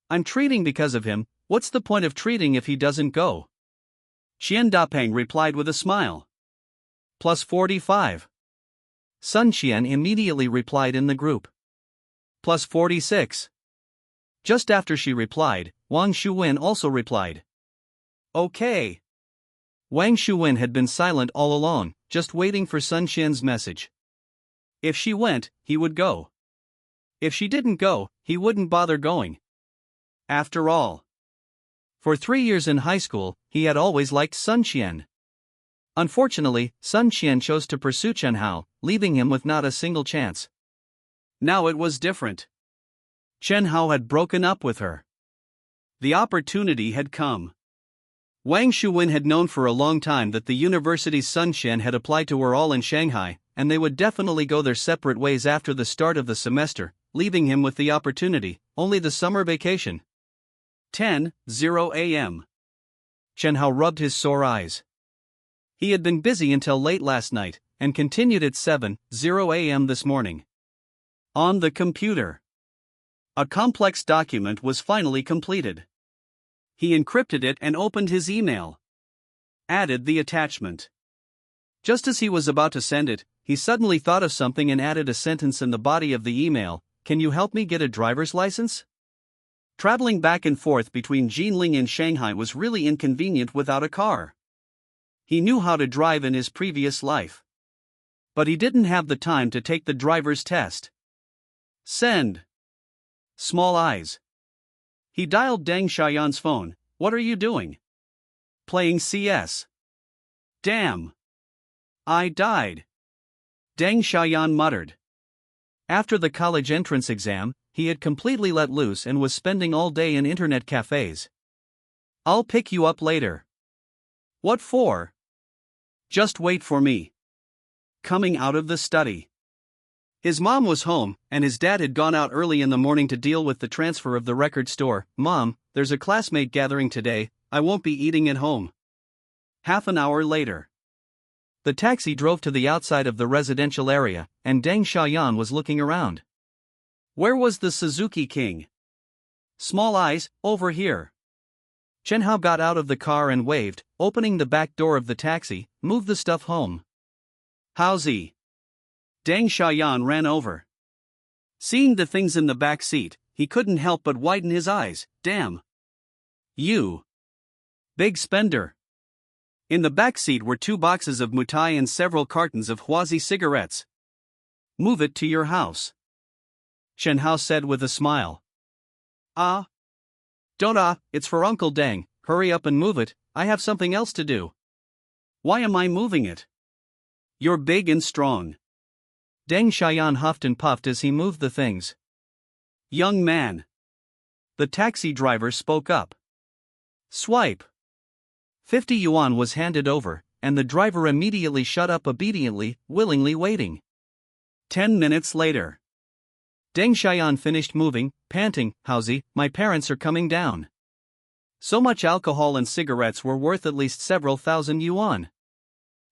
I'm treating because of him. What's the point of treating if he doesn't go? Qian Dapeng replied with a smile. +45. Sun Qian immediately replied in the group. +46. Just after she replied, Wang Shuwen also replied. Okay. Wang Shuwen had been silent all along, just waiting for Sun Qian's message. If she went, he would go. If she didn't go, he wouldn't bother going. After all, for 3 years in high school, he had always liked Sun Qian. Unfortunately, Sun Qian chose to pursue Chen Hao, leaving him with not a single chance. Now it was different. Chen Hao had broken up with her. The opportunity had come. Wang Shuwen had known for a long time that the university's Sun Qian had applied to her all in Shanghai, and they would definitely go their separate ways after the start of the semester, leaving him with the opportunity, only the summer vacation. 10:00 a.m. Chen Hao rubbed his sore eyes. He had been busy until late last night, and continued at 7:00 a.m. this morning. On the computer, a complex document was finally completed. He encrypted it and opened his email. Added the attachment. Just as he was about to send it, he suddenly thought of something and added a sentence in the body of the email. Can you help me get a driver's license? Traveling back and forth between Jinling and Shanghai was really inconvenient without a car. He knew how to drive in his previous life. But he didn't have the time to take the driver's test. Send. Small eyes. He dialed Deng Xiaoyan's phone. What are you doing? Playing CS. Damn. I died. Deng Xiaoyan muttered. After the college entrance exam, he had completely let loose and was spending all day in internet cafes. I'll pick you up later. What for? Just wait for me. Coming out of the study. His mom was home, and his dad had gone out early in the morning to deal with the transfer of the record store. Mom, there's a classmate gathering today, I won't be eating at home. Half an hour later. The taxi drove to the outside of the residential area, and Deng Xiaoyan was looking around. Where was the Suzuki King? Small eyes, over here. Chen Hao got out of the car and waved, opening the back door of the taxi. Move the stuff home. How's he? Deng Xiaoyan ran over. Seeing the things in the back seat, he couldn't help but widen his eyes. Damn. You. Big spender. In the back seat were 2 boxes of mutai and several cartons of Huazi cigarettes. Move it to your house. Chen Hao said with a smile. Don't it's for Uncle Deng, hurry up and move it, I have something else to do. Why am I moving it? You're big and strong. Deng Xiaoyan huffed and puffed as he moved the things. Young man. The taxi driver spoke up. Swipe. 50 yuan was handed over, and the driver immediately shut up obediently, willingly waiting. 10 minutes later. Deng Xiaoyan finished moving, panting, "Howsy, my parents are coming down." So much alcohol and cigarettes were worth at least several thousand yuan.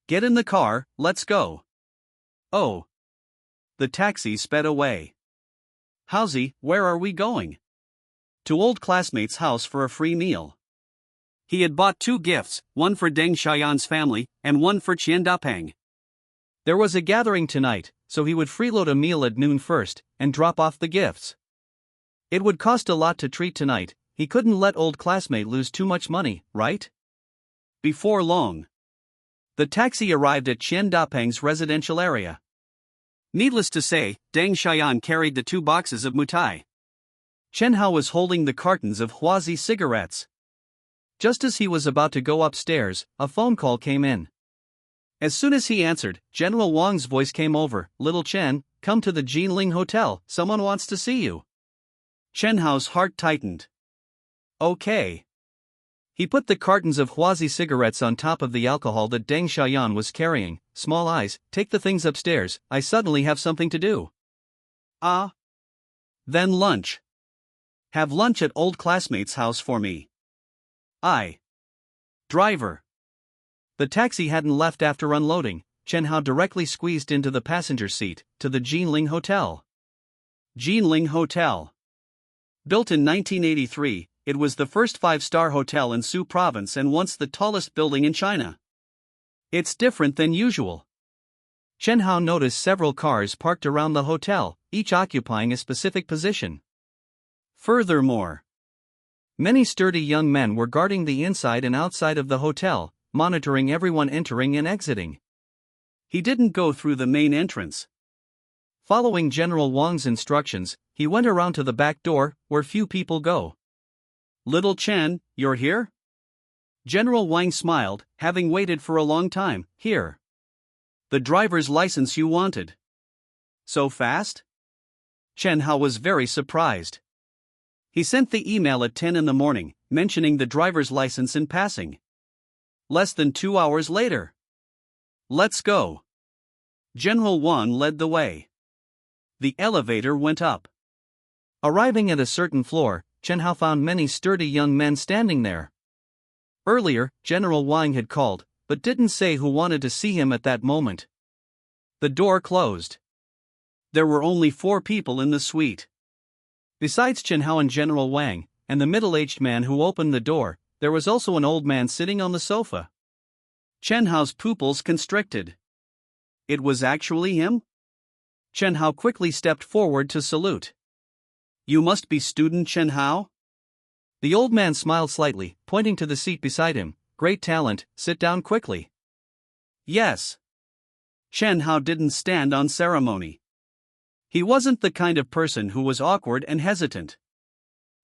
Get in the car, let's go. Oh. The taxi sped away. Howsy, where are we going? To old classmate's house for a free meal. He had bought 2 gifts, one for Deng Xiaoyan's family, and one for Qian Dapeng. There was a gathering tonight, so he would freeload a meal at noon first, and drop off the gifts. It would cost a lot to treat tonight, he couldn't let old classmate lose too much money, right? Before long, the taxi arrived at Qian Dapeng's residential area. Needless to say, Deng Xiaoyan carried the 2 boxes of mutai. Chen Hao was holding the cartons of Huazi cigarettes. Just as he was about to go upstairs, a phone call came in. As soon as he answered, General Wang's voice came over. "Little Chen, come to the Jinling Hotel, someone wants to see you." Chen Hao's heart tightened. Okay. He put the cartons of Huazi cigarettes on top of the alcohol that Deng Xiaoyan was carrying. "Small eyes, take the things upstairs, I suddenly have something to do." Ah. Then lunch. Have lunch at old classmate's house for me. Driver. The taxi hadn't left after unloading. Chen Hao directly squeezed into the passenger seat, to the Jinling Hotel. Jinling Hotel. Built in 1983, it was the first 5-star hotel in Su Province and once the tallest building in China. It's different than usual. Chen Hao noticed several cars parked around the hotel, each occupying a specific position. Furthermore, many sturdy young men were guarding the inside and outside of the hotel, monitoring everyone entering and exiting. He didn't go through the main entrance. Following General Wang's instructions, he went around to the back door, where few people go. "Little Chen, you're here?" General Wang smiled, having waited for a long time. "Here. The driver's license you wanted." "So fast?" Chen Hao was very surprised. He sent the email at 10 in the morning, mentioning the driver's license in passing. Less than 2 hours later. "Let's go." General Wang led the way. The elevator went up. Arriving at a certain floor, Chen Hao found many sturdy young men standing there. Earlier, General Wang had called, but didn't say who wanted to see him at that moment. The door closed. There were only 4 people in the suite. Besides Chen Hao and General Wang, and the middle-aged man who opened the door, there was also an old man sitting on the sofa. Chen Hao's pupils constricted. It was actually him? Chen Hao quickly stepped forward to salute. "You must be student Chen Hao?" The old man smiled slightly, pointing to the seat beside him. "Great talent, sit down quickly." "Yes." Chen Hao didn't stand on ceremony. He wasn't the kind of person who was awkward and hesitant.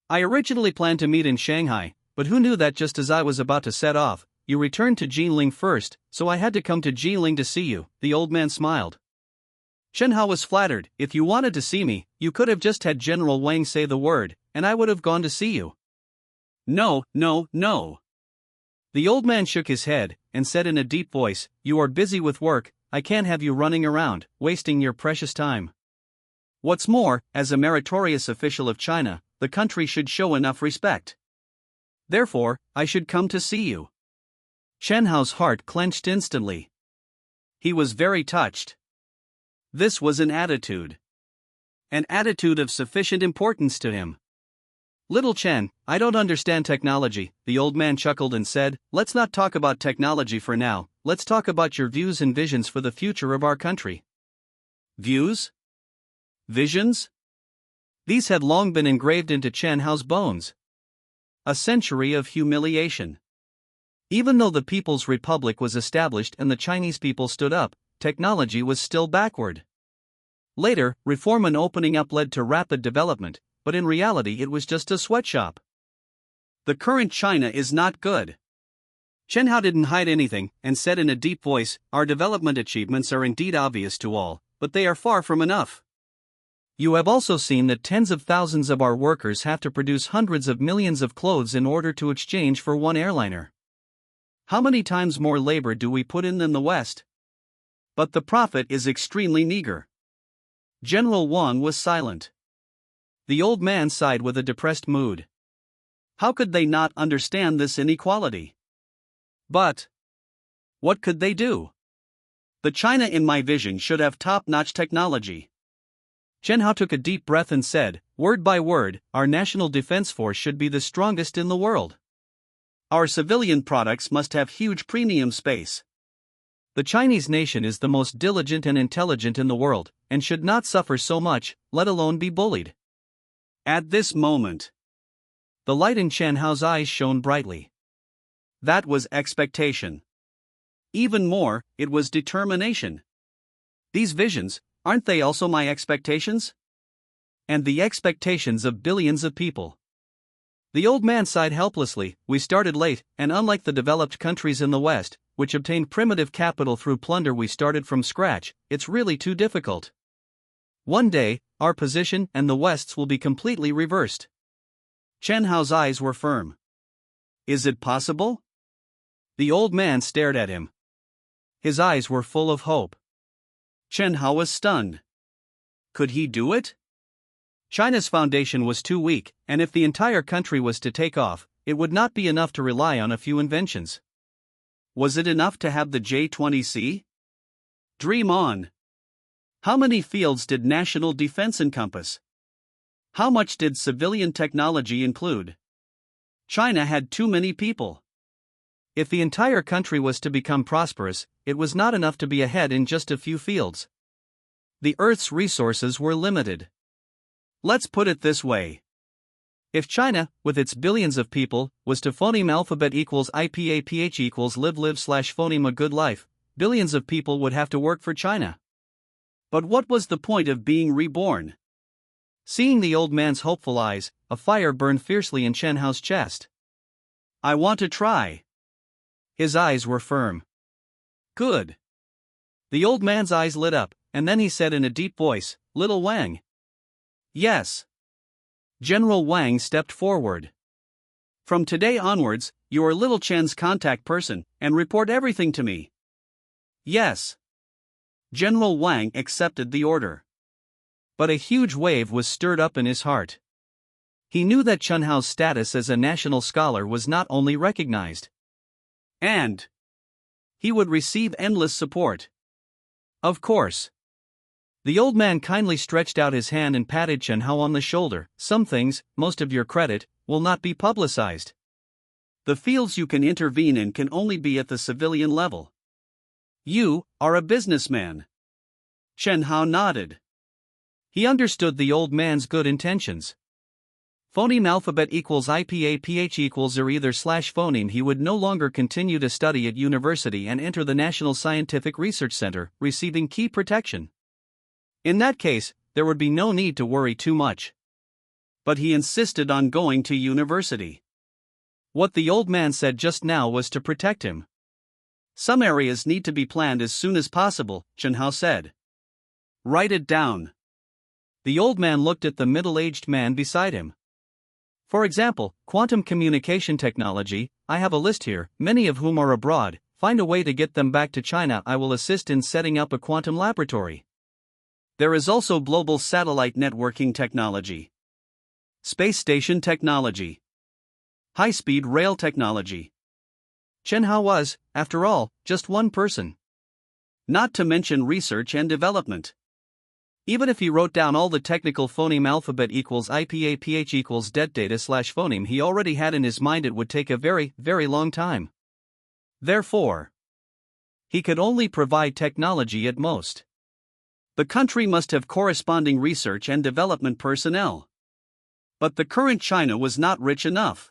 "I originally planned to meet in Shanghai, but who knew that just as I was about to set off, you returned to Jinling first, so I had to come to Jinling to see you," the old man smiled. Chen Hao was flattered. "If you wanted to see me, you could have just had General Wang say the word, and I would have gone to see you." No. The old man shook his head, and said in a deep voice, "You are busy with work, I can't have you running around, wasting your precious time. What's more, as a meritorious official of China, the country should show enough respect. Therefore, I should come to see you." Chen Hao's heart clenched instantly. He was very touched. This was an attitude of sufficient importance to him. "Little Chen, I don't understand technology," the old man chuckled and said. "Let's not talk about technology for now, let's talk about your views and visions for the future of our country." Views? Visions? These had long been engraved into Chen Hao's bones. A century of humiliation. Even though the People's Republic was established and the Chinese people stood up, technology was still backward. Later, reform and opening up led to rapid development, but in reality it was just a sweatshop. The current China is not good. Chen Hao didn't hide anything and said in a deep voice, "Our development achievements are indeed obvious to all, but they are far from enough. You have also seen that tens of thousands of our workers have to produce hundreds of millions of clothes in order to exchange for one airliner. How many times more labor do we put in than the West? But the profit is extremely meager." General Wang was silent. The old man sighed with a depressed mood. How could they not understand this inequality? But what could they do? The China in my vision should have top-notch technology. Chen Hao took a deep breath and said, word by word, our national defense force should be the strongest in the world. Our civilian products must have huge premium space. The Chinese nation is the most diligent and intelligent in the world, and should not suffer so much, let alone be bullied. At this moment, the light in Chen Hao's eyes shone brightly. That was expectation. Even more, it was determination. These visions, aren't they also my expectations? And the expectations of billions of people. The old man sighed helplessly. We started late, and unlike the developed countries in the West, which obtained primitive capital through plunder, we started from scratch. It's really too difficult. One day, our position and the West's will be completely reversed. Chen Hao's eyes were firm. Is it possible? The old man stared at him. His eyes were full of hope. Chen Hao was stunned. Could he do it? China's foundation was too weak, and if the entire country was to take off, it would not be enough to rely on a few inventions. Was it enough to have the J-20C? Dream on. How many fields did national defense encompass? How much did civilian technology include? China had too many people. If the entire country was to become prosperous, it was not enough to be ahead in just a few fields. The Earth's resources were limited. Let's put it this way. If China, with its billions of people, was to phoneme alphabet equals IPAPH equals live slash phoneme a good life, billions of people would have to work for China. But what was the point of being reborn? Seeing the old man's hopeful eyes, a fire burned fiercely in Chen Hao's chest. I want to try. His eyes were firm. Good. The old man's eyes lit up, and then he said in a deep voice, Little Wang. Yes. General Wang stepped forward. From today onwards, you are Little Chen's contact person, and report everything to me. Yes. General Wang accepted the order. But a huge wave was stirred up in his heart. He knew that Chen Hao's status as a national scholar was not only recognized, and he would receive endless support. Of course. The old man kindly stretched out his hand and patted Chen Hao on the shoulder. Some things, most of your credit, will not be publicized. The fields you can intervene in can only be at the civilian level. You are a businessman. Chen Hao nodded. He understood the old man's good intentions. Phoneme alphabet equals IPAPH equals or either slash phoneme. He would no longer continue to study at university and enter the National Scientific Research Center, receiving key protection. In that case, there would be no need to worry too much. But he insisted on going to university. What the old man said just now was to protect him. Some areas need to be planned as soon as possible, Chen Hao said. Write it down. The old man looked at the middle-aged man beside him. For example, quantum communication technology, I have a list here, many of whom are abroad. Find a way to get them back to China. I will assist in setting up a quantum laboratory. There is also global satellite networking technology, space station technology, high-speed rail technology. Chen Hao was, after all, just one person. Not to mention research and development. Even if he wrote down all the technical phoneme alphabet equals IPAPH equals det data slash phoneme he already had in his mind, it would take a very, very long time. Therefore, he could only provide technology at most. The country must have corresponding research and development personnel. But the current China was not rich enough.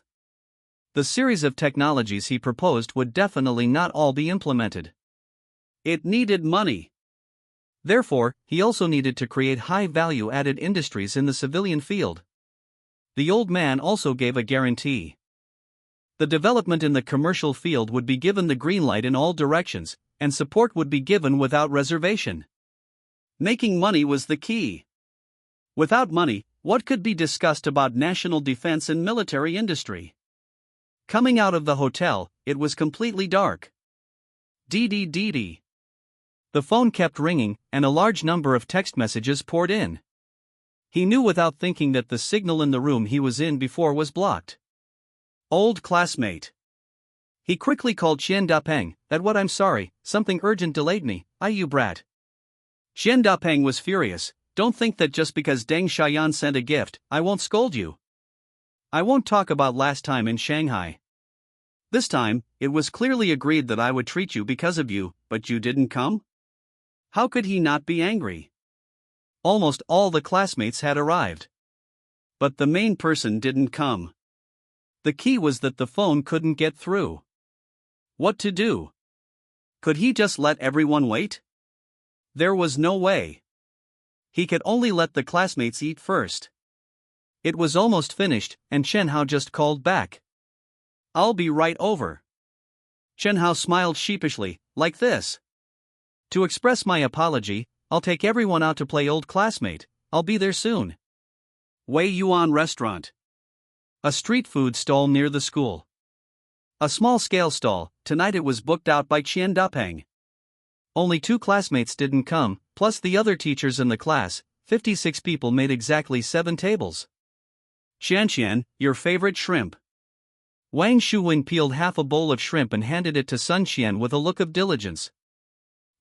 The series of technologies he proposed would definitely not all be implemented. It needed money. Therefore, he also needed to create high-value-added industries in the civilian field. The old man also gave a guarantee. The development in the commercial field would be given the green light in all directions, and support would be given without reservation. Making money was the key. Without money, what could be discussed about national defense and military industry? Coming out of the hotel, it was completely dark. Dee. The phone kept ringing, and a large number of text messages poured in. He knew without thinking that the signal in the room he was in before was blocked. Old classmate. He quickly called Xian Dapeng. I'm sorry, something urgent delayed me, you brat. Xian Dapeng was furious. Don't think that just because Deng Xiaoyan sent a gift, I won't scold you. I won't talk about last time in Shanghai. This time, it was clearly agreed that I would treat you because of you, but you didn't come? How could he not be angry? Almost all the classmates had arrived. But the main person didn't come. The key was that the phone couldn't get through. What to do? Could he just let everyone wait? There was no way. He could only let the classmates eat first. It was almost finished, and Chen Hao just called back. I'll be right over. Chen Hao smiled sheepishly, like this. To express my apology, I'll take everyone out to play old classmate. I'll be there soon. Wei Yuan Restaurant. A street food stall near the school. A small-scale stall. Tonight it was booked out by Qian Dapeng. Only 2 classmates didn't come, plus the other teachers in the class. 56 people made exactly 7 tables. Qian, your favorite shrimp. Wang Shuwen peeled half a bowl of shrimp and handed it to Sun Qian with a look of diligence.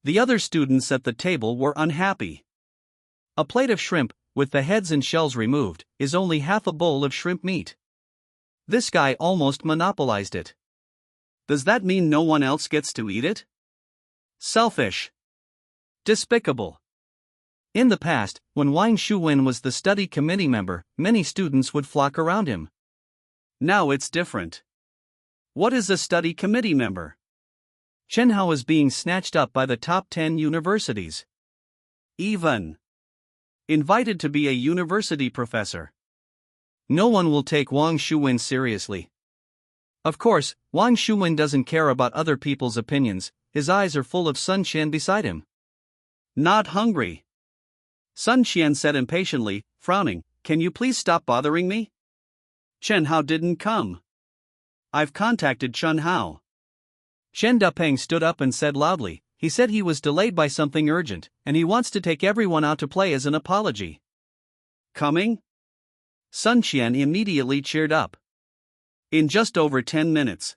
The other students at the table were unhappy. A plate of shrimp, with the heads and shells removed, is only half a bowl of shrimp meat. This guy almost monopolized it. Does that mean no one else gets to eat it? Selfish. Despicable. In the past, when Wang Shuwen was the study committee member, many students would flock around him. Now it's different. What is a study committee member? Chen Hao is being snatched up by the top 10 universities. Even invited to be a university professor. No one will take Wang Shuwen seriously. Of course, Wang Shuwen doesn't care about other people's opinions. His eyes are full of Sun Qian beside him. Not hungry. Sun Qian said impatiently, frowning, can you please stop bothering me? Chen Hao didn't come. I've contacted Chen Hao. Chen Dapeng stood up and said loudly, he said he was delayed by something urgent, and he wants to take everyone out to play as an apology. Coming? Sun Qian immediately cheered up. In just over 10 minutes.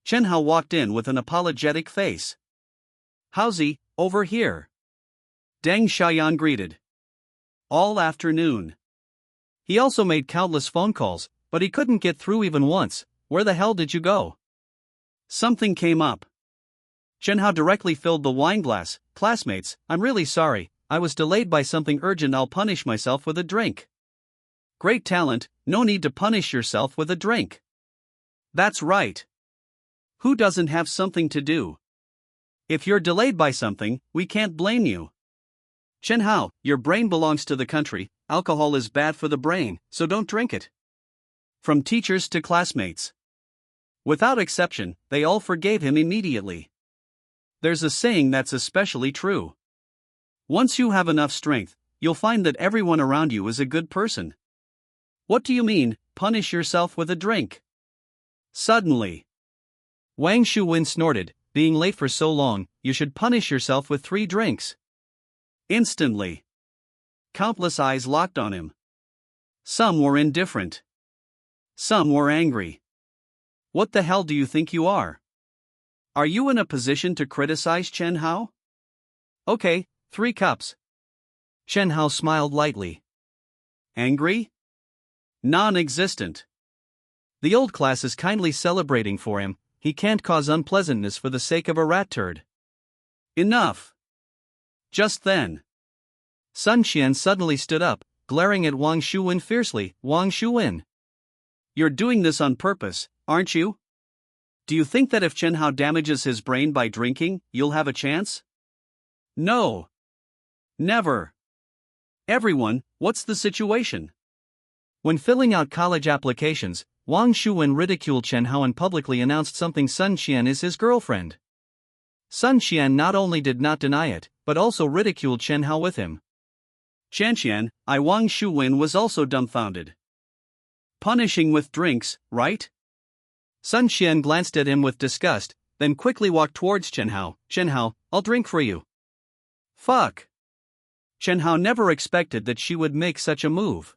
Chen Hao walked in with an apologetic face. Howsy, over here. Deng Xiaoyan greeted. All afternoon. He also made countless phone calls, but he couldn't get through even once. Where the hell did you go? Something came up. Chen Hao directly filled the wine glass. Classmates, I'm really sorry, I was delayed by something urgent. I'll punish myself with a drink. Great talent, no need to punish yourself with a drink. That's right. Who doesn't have something to do? If you're delayed by something, we can't blame you. Chen Hao, your brain belongs to the country. Alcohol is bad for the brain, so don't drink it. From teachers to classmates. Without exception, they all forgave him immediately. There's a saying that's especially true. Once you have enough strength, you'll find that everyone around you is a good person. What do you mean, punish yourself with a drink? Suddenly. Wang Shuwen snorted, being late for so long, you should punish yourself with 3 drinks. Instantly. Countless eyes locked on him. Some were indifferent. Some were angry. What the hell do you think you are? Are you in a position to criticize Chen Hao? Okay, 3 cups. Chen Hao smiled lightly. Angry? Non-existent. The old class is kindly celebrating for him. He can't cause unpleasantness for the sake of a rat turd. Enough. Just then. Sun Qian suddenly stood up, glaring at Wang Shuwen fiercely. Wang Shuwen. You're doing this on purpose, aren't you? Do you think that if Chen Hao damages his brain by drinking, you'll have a chance? No. Never. Everyone, what's the situation? When filling out college applications, Wang Shuwen ridiculed Chen Hao and publicly announced something Sun Qian is his girlfriend. Sun Qian not only did not deny it, but also ridiculed Chen Hao with him. Qian, Wang Shuwen was also dumbfounded. Punishing with drinks, right? Sun Qian glanced at him with disgust, then quickly walked towards Chen Hao. Chen Hao, I'll drink for you. Fuck. Chen Hao never expected that she would make such a move.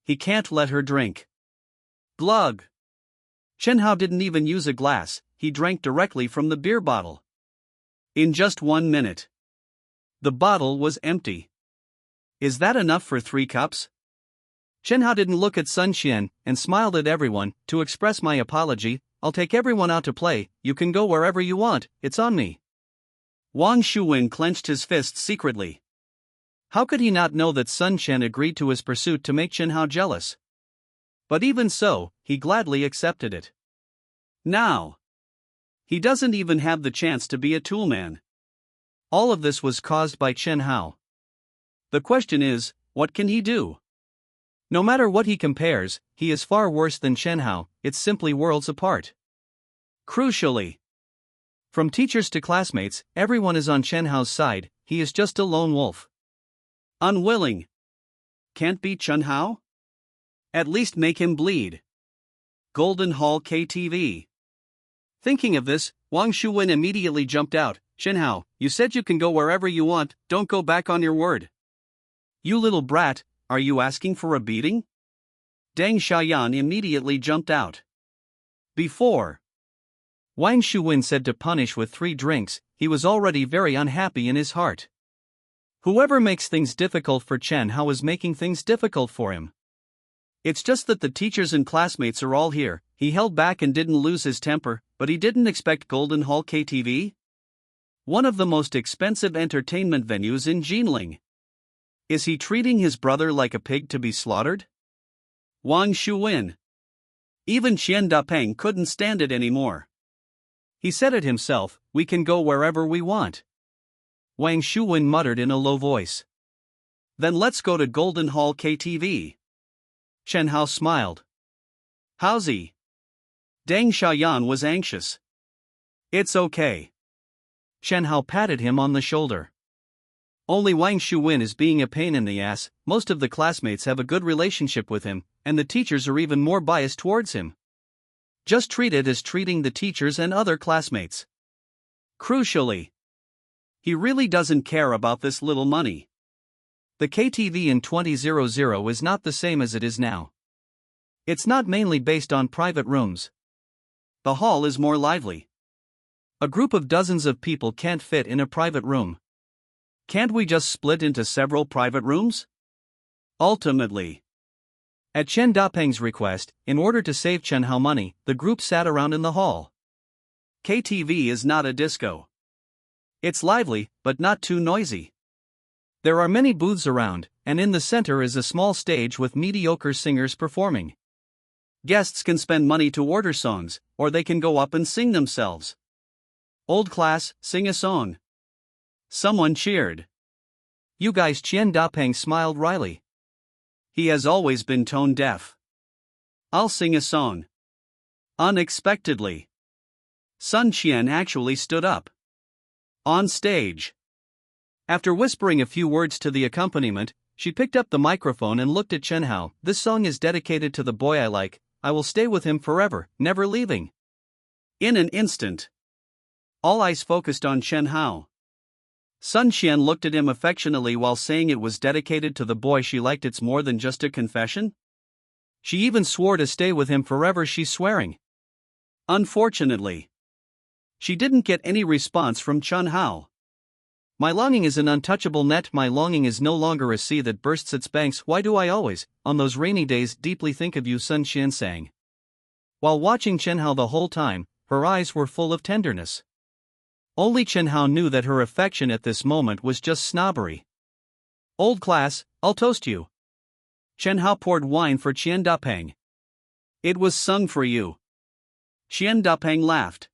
He can't let her drink. Glug. Chen Hao didn't even use a glass, he drank directly from the beer bottle. In just 1 minute. The bottle was empty. Is that enough for 3 cups? Chen Hao didn't look at Sun Qian, and smiled at everyone. To express my apology, I'll take everyone out to play, you can go wherever you want, it's on me. Wang Shuwen clenched his fists secretly. How could he not know that Sun Qian agreed to his pursuit to make Chen Hao jealous? But even so, he gladly accepted it. Now. He doesn't even have the chance to be a toolman. All of this was caused by Chen Hao. The question is, what can he do? No matter what he compares, he is far worse than Chen Hao, it's simply worlds apart. Crucially, from teachers to classmates, everyone is on Chen Hao's side, he is just a lone wolf. Unwilling. Can't beat Chen Hao? At least make him bleed. Golden Hall KTV. Thinking of this, Wang Shuwen immediately jumped out. Chen Hao, you said you can go wherever you want, don't go back on your word. You little brat, are you asking for a beating? Deng Xiaoyan immediately jumped out. Before Wang Shuwen said to punish with 3 drinks, he was already very unhappy in his heart. Whoever makes things difficult for Chen Hao is making things difficult for him. It's just that the teachers and classmates are all here. He held back and didn't lose his temper, but he didn't expect Golden Hall KTV? One of the most expensive entertainment venues in Jinling. Is he treating his brother like a pig to be slaughtered? Wang Shuwen. Even Qian Dapeng couldn't stand it anymore. He said it himself, we can go wherever we want. Wang Shuwen muttered in a low voice. Then let's go to Golden Hall KTV. Chen Hao smiled. How's he? Deng Xiaoyan was anxious. It's okay. Chen Hao patted him on the shoulder. Only Wang Shuwen is being a pain in the ass, most of the classmates have a good relationship with him, and the teachers are even more biased towards him. Just treat it as treating the teachers and other classmates. Crucially, he really doesn't care about this little money. The KTV in 2000 is not the same as it is now. It's not mainly based on private rooms. The hall is more lively. A group of dozens of people can't fit in a private room. Can't we just split into several private rooms? Ultimately, at Chen Dapeng's request, in order to save Chen Hao money, the group sat around in the hall. KTV is not a disco. It's lively, but not too noisy. There are many booths around, and in the center is a small stage with mediocre singers performing. Guests can spend money to order songs, or they can go up and sing themselves. Old class, sing a song. Someone cheered. You guys. Qian Dapeng smiled wryly. He has always been tone deaf. I'll sing a song. Unexpectedly, Sun Qian actually stood up. On stage. After whispering a few words to the accompaniment, she picked up the microphone and looked at Chen Hao. This song is dedicated to the boy I like, I will stay with him forever, never leaving. In an instant, all eyes focused on Chen Hao. Sun Qian looked at him affectionately while saying it was dedicated to the boy she liked. It's more than just a confession. She even swore to stay with him forever. She's swearing. Unfortunately, she didn't get any response from Chen Hao. My longing is an untouchable net. My longing is no longer a sea that bursts its banks. Why do I always, on those rainy days, deeply think of you? Sun Qian sang. While watching Chen Hao the whole time, her eyes were full of tenderness. Only Chen Hao knew that her affection at this moment was just snobbery. Old class, I'll toast you. Chen Hao poured wine for Qian Dapeng. It was sung for you. Qian Dapeng laughed.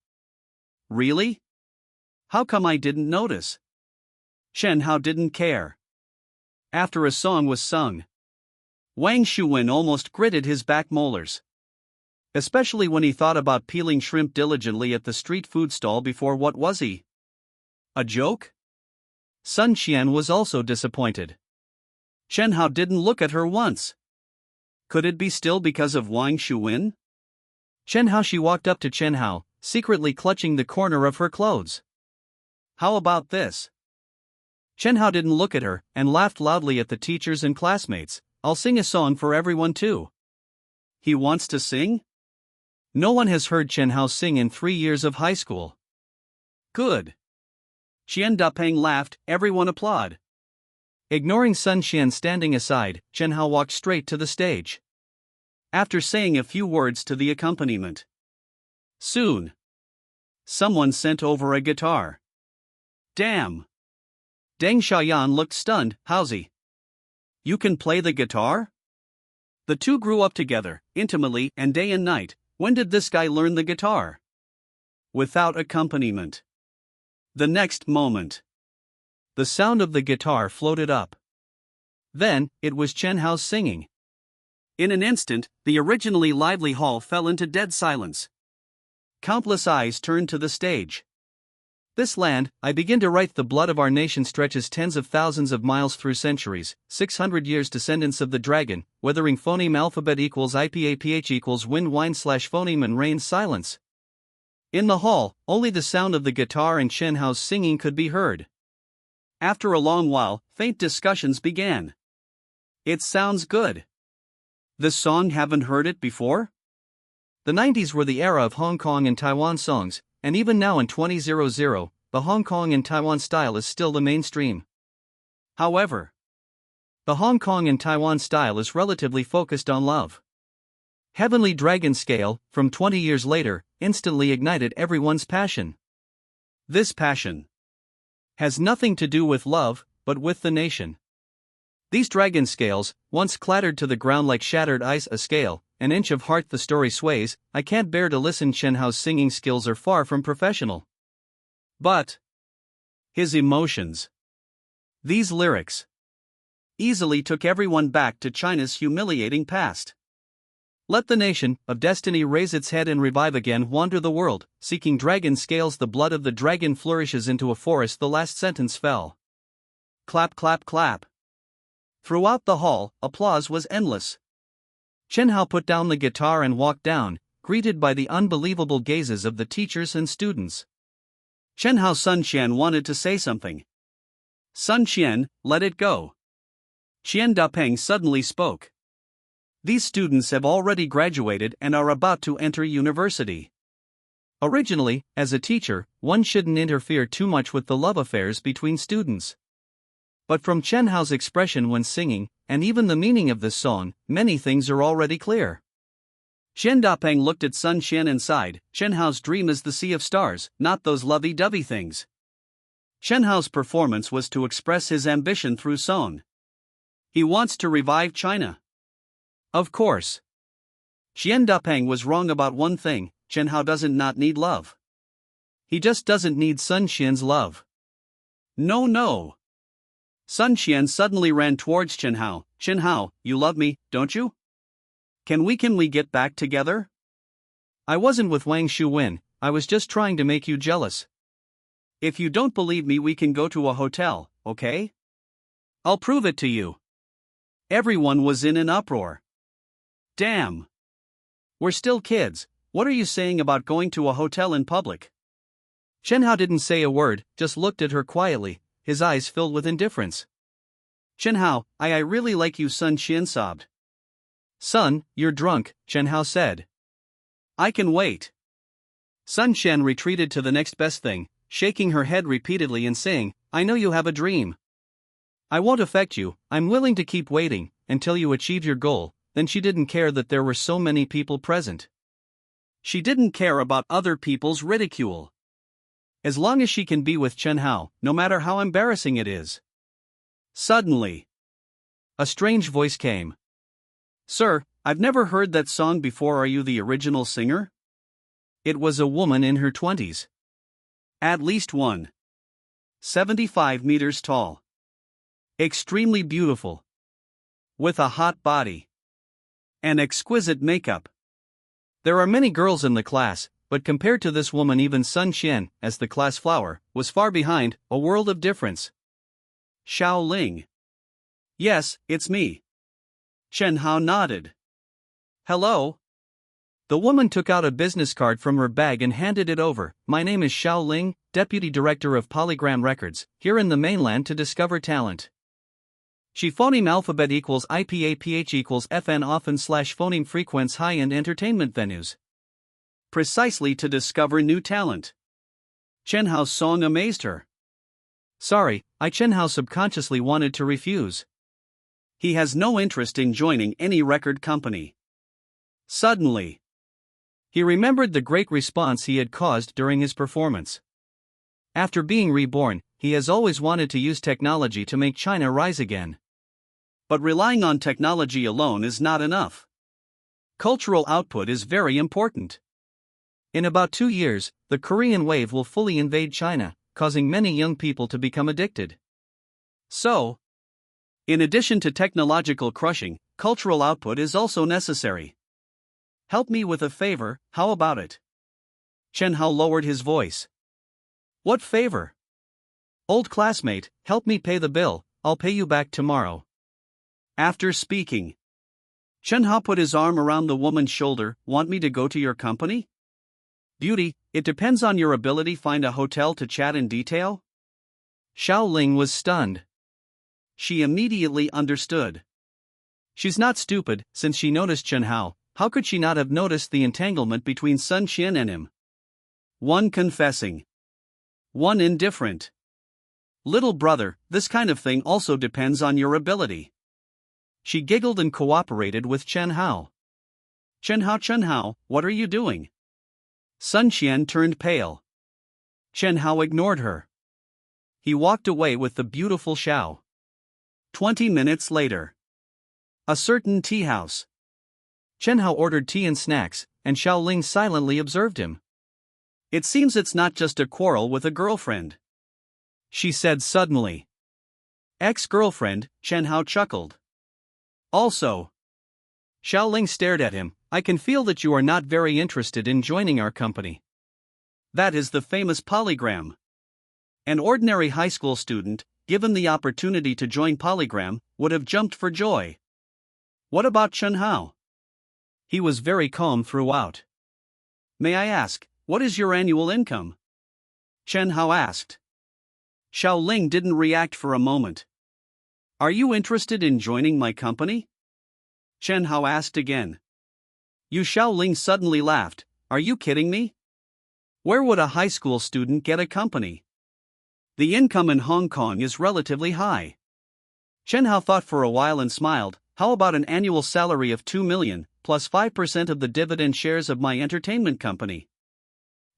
Really? How come I didn't notice? Chen Hao didn't care. After a song was sung, Wang Shuwen almost gritted his back molars. Especially when he thought about peeling shrimp diligently at the street food stall before. What was he? A joke? Sun Qian was also disappointed. Chen Hao didn't look at her once. Could it be still because of Wang Shuwen? Chen Hao. She walked up to Chen Hao, secretly clutching the corner of her clothes. How about this? Chen Hao didn't look at her and laughed loudly at the teachers and classmates. I'll sing a song for everyone too. He wants to sing? No one has heard Chen Hao sing in 3 years of high school. Good. Qian Dapeng laughed. Everyone applauded. Ignoring Sun Qian standing aside, Chen Hao walked straight to the stage. After saying a few words to the accompaniment, soon, someone sent over a guitar. Damn! Deng Xiaoyan looked stunned. Howsy? You can play the guitar? The two grew up together, intimately, and day and night. When did this guy learn the guitar? Without accompaniment. The next moment, the sound of the guitar floated up. Then, it was Chen Hao's singing. In an instant, the originally lively hall fell into dead silence. Countless eyes turned to the stage. This land, I begin to write, the blood of our nation stretches tens of thousands of miles through centuries, 600 years descendants of the dragon, weathering phoneme alphabet equals IPAPH equals wind wine / phoneme and rain silence. In the hall, only the sound of the guitar and Chen Hao's singing could be heard. After a long while, faint discussions began. It sounds good. This song, haven't heard it before? The 90s were the era of Hong Kong and Taiwan songs, and even now in 2000, the Hong Kong and Taiwan style is still the mainstream. However, the Hong Kong and Taiwan style is relatively focused on love. Heavenly Dragon Scale, from 20 years later, instantly ignited everyone's passion. This passion has nothing to do with love, but with the nation. These dragon scales, once clattered to the ground like shattered ice, a scale, an inch of heart the story sways. I can't bear to listen. Chen Hao's singing skills are far from professional. But his emotions, these lyrics, easily took everyone back to China's humiliating past. Let the nation of destiny raise its head and revive again, wander the world, seeking dragon scales. The blood of the dragon flourishes into a forest. The last sentence fell. Clap, clap, clap. Throughout the hall, applause was endless. Chen Hao put down the guitar and walked down, greeted by the unbelievable gazes of the teachers and students. Chen Hao. Sun Qian wanted to say something. Sun Qian, let it go. Qian Dapeng suddenly spoke. These students have already graduated and are about to enter university. Originally, as a teacher, one shouldn't interfere too much with the love affairs between students. But from Chen Hao's expression when singing, and even the meaning of this song, many things are already clear. Qian Dapeng looked at Sun Qian and sighed. Chen Hao's dream is the sea of stars, not those lovey-dovey things. Chen Hao's performance was to express his ambition through song. He wants to revive China. Of course. Qian Dapeng was wrong about one thing: Chen Hao doesn't not need love. He just doesn't need Sun Qian's love. No. Sun Qian suddenly ran towards Chen Hao. Chen Hao, you love me, don't you? Can we get back together? I wasn't with Wang Shuwen, I was just trying to make you jealous. If you don't believe me, we can go to a hotel, okay? I'll prove it to you. Everyone was in an uproar. Damn. We're still kids. What are you saying about going to a hotel in public? Chen Hao didn't say a word, just looked at her quietly, his eyes filled with indifference. Chen Hao, I really like you, Sun Qian sobbed. Son, you're drunk, Chen Hao said. I can wait. Sun Qian retreated to the next best thing, shaking her head repeatedly and saying, I know you have a dream. I won't affect you, I'm willing to keep waiting, until you achieve your goal. Then she didn't care that there were so many people present. She didn't care about other people's ridicule. As long as she can be with Chen Hao, no matter how embarrassing it is. Suddenly, a strange voice came. Sir, I've never heard that song before. Are you the original singer? It was a woman in her 20s. At least 175 meters tall. Extremely beautiful. With a hot body. And exquisite makeup. There are many girls in the class, but compared to this woman, even Sun Qian, as the class flower, was far behind, a world of difference. Xiao Ling. Yes, it's me. Chen Hao nodded. Hello? The woman took out a business card from her bag and handed it over. My name is Xiao Ling, Deputy Director of Polygram Records, here in the mainland to discover talent. She phoneme alphabet equals IPAPH equals FN often / phoneme frequence high-end entertainment venues. Precisely to discover new talent. Chen Hao's song amazed her. Sorry, Chen Hao subconsciously wanted to refuse. He has no interest in joining any record company. Suddenly, he remembered the great response he had caused during his performance. After being reborn, he has always wanted to use technology to make China rise again. But relying on technology alone is not enough. Cultural output is very important. In about 2 years, the Korean wave will fully invade China, causing many young people to become addicted. So, in addition to technological crushing, cultural output is also necessary. Help me with a favor, how about it? Chen Hao lowered his voice. What favor? Old classmate, help me pay the bill, I'll pay you back tomorrow. After speaking, Chen Hao put his arm around the woman's shoulder. Want me to go to your company? Beauty, it depends on your ability. Find a hotel to chat in detail? Xiao Ling was stunned. She immediately understood. She's not stupid, since she noticed Chen Hao. How could she not have noticed the entanglement between Sun Qian and him? One confessing. One indifferent. Little brother, this kind of thing also depends on your ability. She giggled and cooperated with Chen Hao. Chen Hao, what are you doing? Sun Qian turned pale. Chen Hao ignored her. He walked away with the beautiful Xiao. 20 minutes later. A certain tea house. Chen Hao ordered tea and snacks, and Xiao Ling silently observed him. It seems it's not just a quarrel with a girlfriend, she said suddenly. Ex-girlfriend, Chen Hao chuckled. Also, Xiao Ling stared at him. I can feel that you are not very interested in joining our company. That is the famous Polygram. An ordinary high school student, given the opportunity to join Polygram, would have jumped for joy. What about Chen Hao? He was very calm throughout. May I ask, what is your annual income? Chen Hao asked. Xiao Ling didn't react for a moment. Are you interested in joining my company? Chen Hao asked again. Xiao Ling suddenly laughed. Are you kidding me? Where would a high school student get a company? The income in Hong Kong is relatively high. Chen Hao thought for a while and smiled. How about an annual salary of 2 million, plus 5% of the dividend shares of my entertainment company?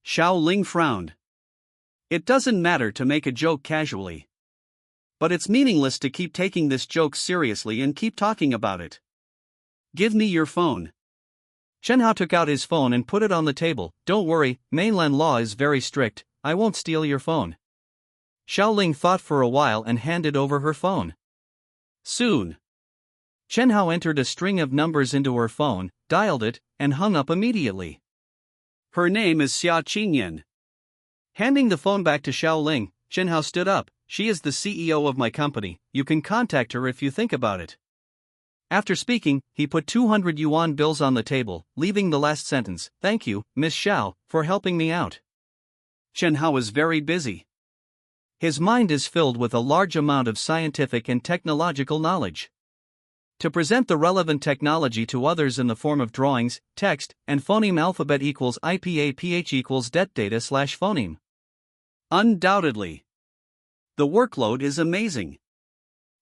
Xiao Ling frowned. It doesn't matter to make a joke casually. But it's meaningless to keep taking this joke seriously and keep talking about it. Give me your phone. Chen Hao took out his phone and put it on the table. Don't worry, mainland law is very strict, I won't steal your phone. Xiao Ling thought for a while and handed over her phone. Soon, Chen Hao entered a string of numbers into her phone, dialed it, and hung up immediately. Her name is Xia Qingyan. Handing the phone back to Xiao Ling, Chen Hao stood up. She is the CEO of my company, you can contact her if you think about it. After speaking, he put 200 yuan bills on the table, leaving the last sentence, thank you, Miss Xiao, for helping me out. Chen Hao is very busy. His mind is filled with a large amount of scientific and technological knowledge. To present the relevant technology to others in the form of drawings, text, and phoneme alphabet equals IPAPH equals det data / phoneme. Undoubtedly. The workload is amazing.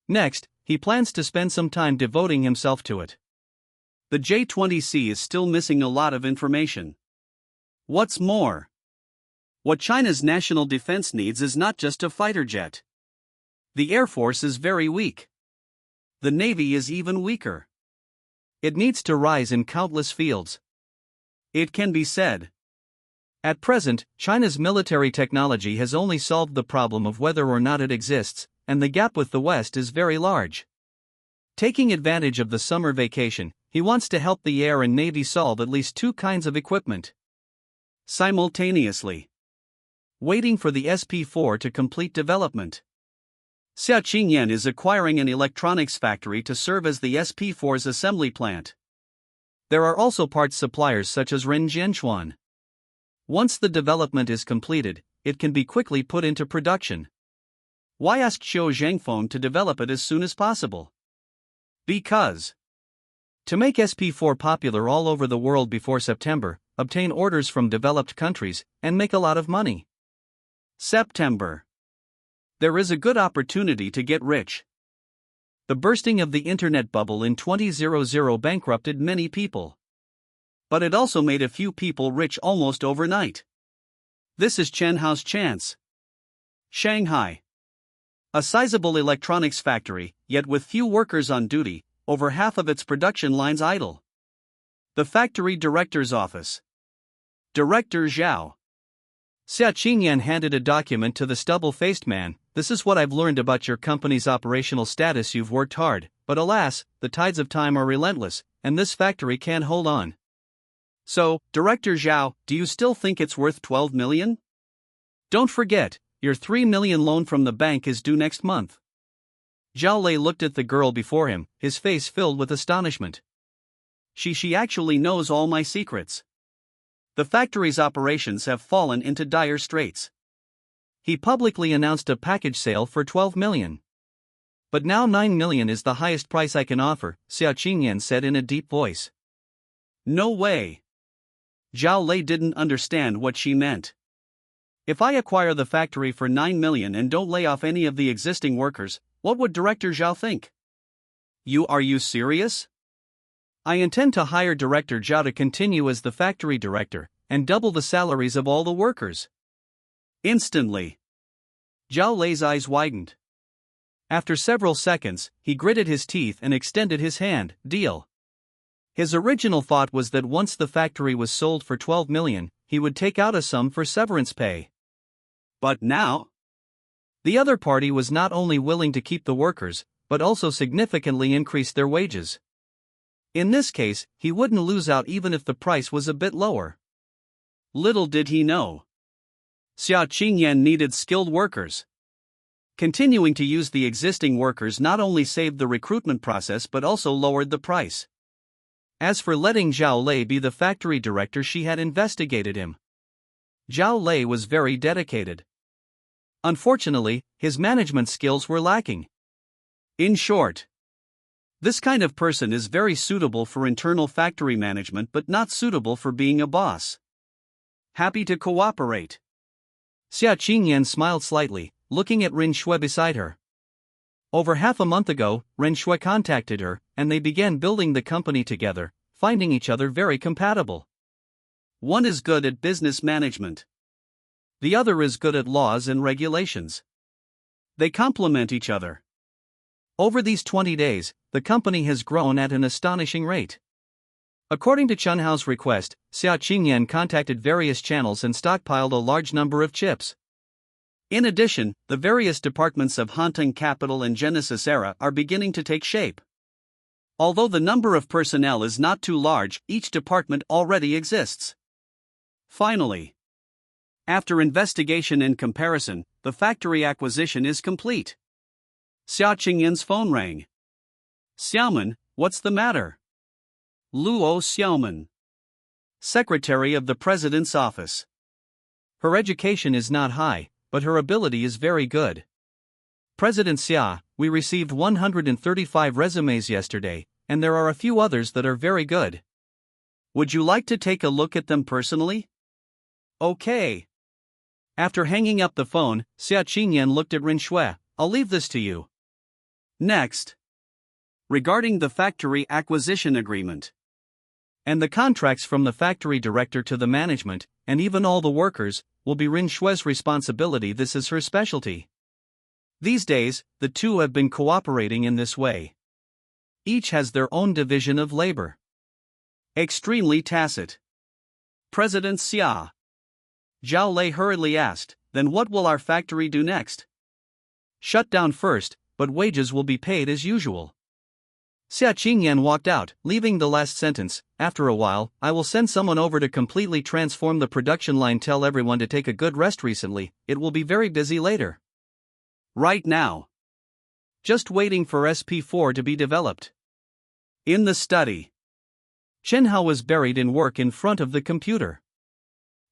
Next, he plans to spend some time devoting himself to it. The J-20C is still missing a lot of information. What's more, what China's national defense needs is not just a fighter jet. The Air Force is very weak. The Navy is even weaker. It needs to rise in countless fields. It can be said. At present, China's military technology has only solved the problem of whether or not it exists, and the gap with the West is very large. Taking advantage of the summer vacation, He wants to help the Air and Navy solve at least two kinds of equipment simultaneously. Waiting for the SP4 to complete development. Xia Qingyan is acquiring an electronics factory to serve as the SP4's assembly plant. There are also parts suppliers such as Ren Jianchuan. Once the development is completed, it can be quickly put into production. Why ask Qiu Zhangfeng to develop it as soon as possible? Because to make SP4 popular all over the world before September, obtain orders from developed countries, and make a lot of money. September. There is a good opportunity to get rich. The bursting of the internet bubble in 2000 bankrupted many people. But it also made a few people rich almost overnight. This is Chen Hao's chance. Shanghai. A sizable electronics factory, yet with few workers on duty, over half of its production lines idle. The factory director's office. Director Zhao. Xia Qingyan handed a document to the stubble-faced man. This is what I've learned about your company's operational status. You've worked hard, but alas, the tides of time are relentless, and this factory can't hold on. So, Director Zhao, do you still think it's worth 12 million? Don't forget, your 3 million loan from the bank is due next month. Zhao Lei looked at the girl before him, his face filled with astonishment. She actually knows all my secrets. The factory's operations have fallen into dire straits. He publicly announced a package sale for 12 million. But now 9 million is the highest price I can offer, Xia Qingyan said in a deep voice. No way. Zhao Lei didn't understand what she meant. If I acquire the factory for 9 million and don't lay off any of the existing workers, what would Director Zhao think? Are you serious? I intend to hire Director Zhao to continue as the factory director, and double the salaries of all the workers. Instantly. Zhao Lei's eyes widened. After several seconds, he gritted his teeth and extended his hand. Deal. His original thought was that once the factory was sold for 12 million, he would take out a sum for severance pay. But now, the other party was not only willing to keep the workers, but also significantly increase their wages. In this case, he wouldn't lose out even if the price was a bit lower. Little did he know. Xia Qingyan needed skilled workers. Continuing to use the existing workers not only saved the recruitment process but also lowered the price. As for letting Zhao Lei be the factory director, she had investigated him. Zhao Lei was very dedicated. Unfortunately, his management skills were lacking. In short, this kind of person is very suitable for internal factory management but not suitable for being a boss. Happy to cooperate. Xia Qingyan smiled slightly, looking at Ren Shui beside her. Over half a month ago, Ren Shui contacted her, and they began building the company together, finding each other very compatible. One is good at business management. The other is good at laws and regulations. They complement each other. Over these 20 days, the company has grown at an astonishing rate. According to Chen Hao's request, Xia Qingyan contacted various channels and stockpiled a large number of chips. In addition, the various departments of Hantung Capital and Genesis Era are beginning to take shape. Although the number of personnel is not too large, each department already exists. Finally, after investigation and comparison, the factory acquisition is complete. Xia Qingyan's phone rang. Xiaoman, what's the matter? Luo Xiaoman, Secretary of the President's Office. Her education is not high, but her ability is very good. President Xia, we received 135 resumes yesterday, and there are a few others that are very good. Would you like to take a look at them personally? Okay. After hanging up the phone, Xia Qingyan looked at Ren Shui. I'll leave this to you. Next. Regarding the factory acquisition agreement. And the contracts from the factory director to the management, and even all the workers, will be Ren Shui's responsibility. This is her specialty. These days, the two have been cooperating in this way. Each has their own division of labor. Extremely tacit. President Xia. Zhao Lei hurriedly asked, then what will our factory do next? Shut down first, but wages will be paid as usual. Xia Qingyan walked out, leaving the last sentence. After a while, I will send someone over to completely transform the production line. Tell everyone to take a good rest recently, it will be very busy later. Right now. Just waiting for SP4 to be developed. In the study. Chen Hao was buried in work in front of the computer.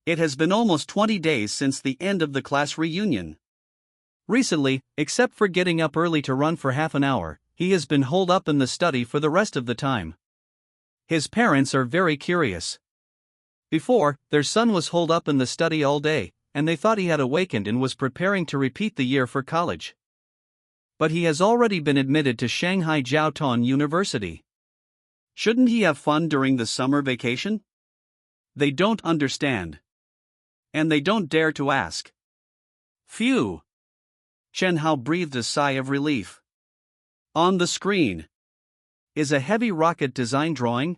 It has been almost 20 days since the end of the class reunion. Recently, except for getting up early to run for half an hour, he has been holed up in the study for the rest of the time. His parents are very curious. Before, their son was holed up in the study all day, and they thought he had awakened and was preparing to repeat the year for college. But he has already been admitted to Shanghai Jiaotong University. Shouldn't he have fun during the summer vacation? They don't understand. And they don't dare to ask. Phew! Chen Hao breathed a sigh of relief. On the screen is a heavy rocket design drawing.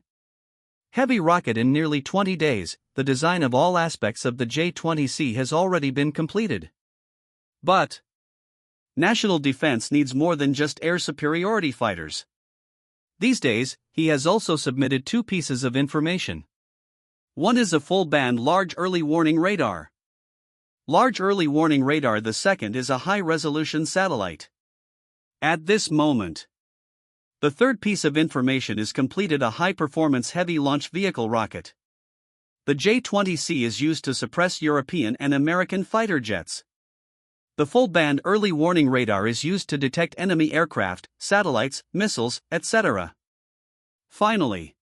Heavy rocket in nearly 20 days, the design of all aspects of the J-20C has already been completed. But national defense needs more than just air superiority fighters. These days, he has also submitted 2 pieces of information. One is a full-band large early warning radar. Large early warning radar. The second is a high-resolution satellite. At this moment, the third piece of information is completed: a high-performance heavy launch vehicle rocket. The J-20C is used to suppress European and American fighter jets. The full-band early warning radar is used to detect enemy aircraft, satellites, missiles, etc. Finally,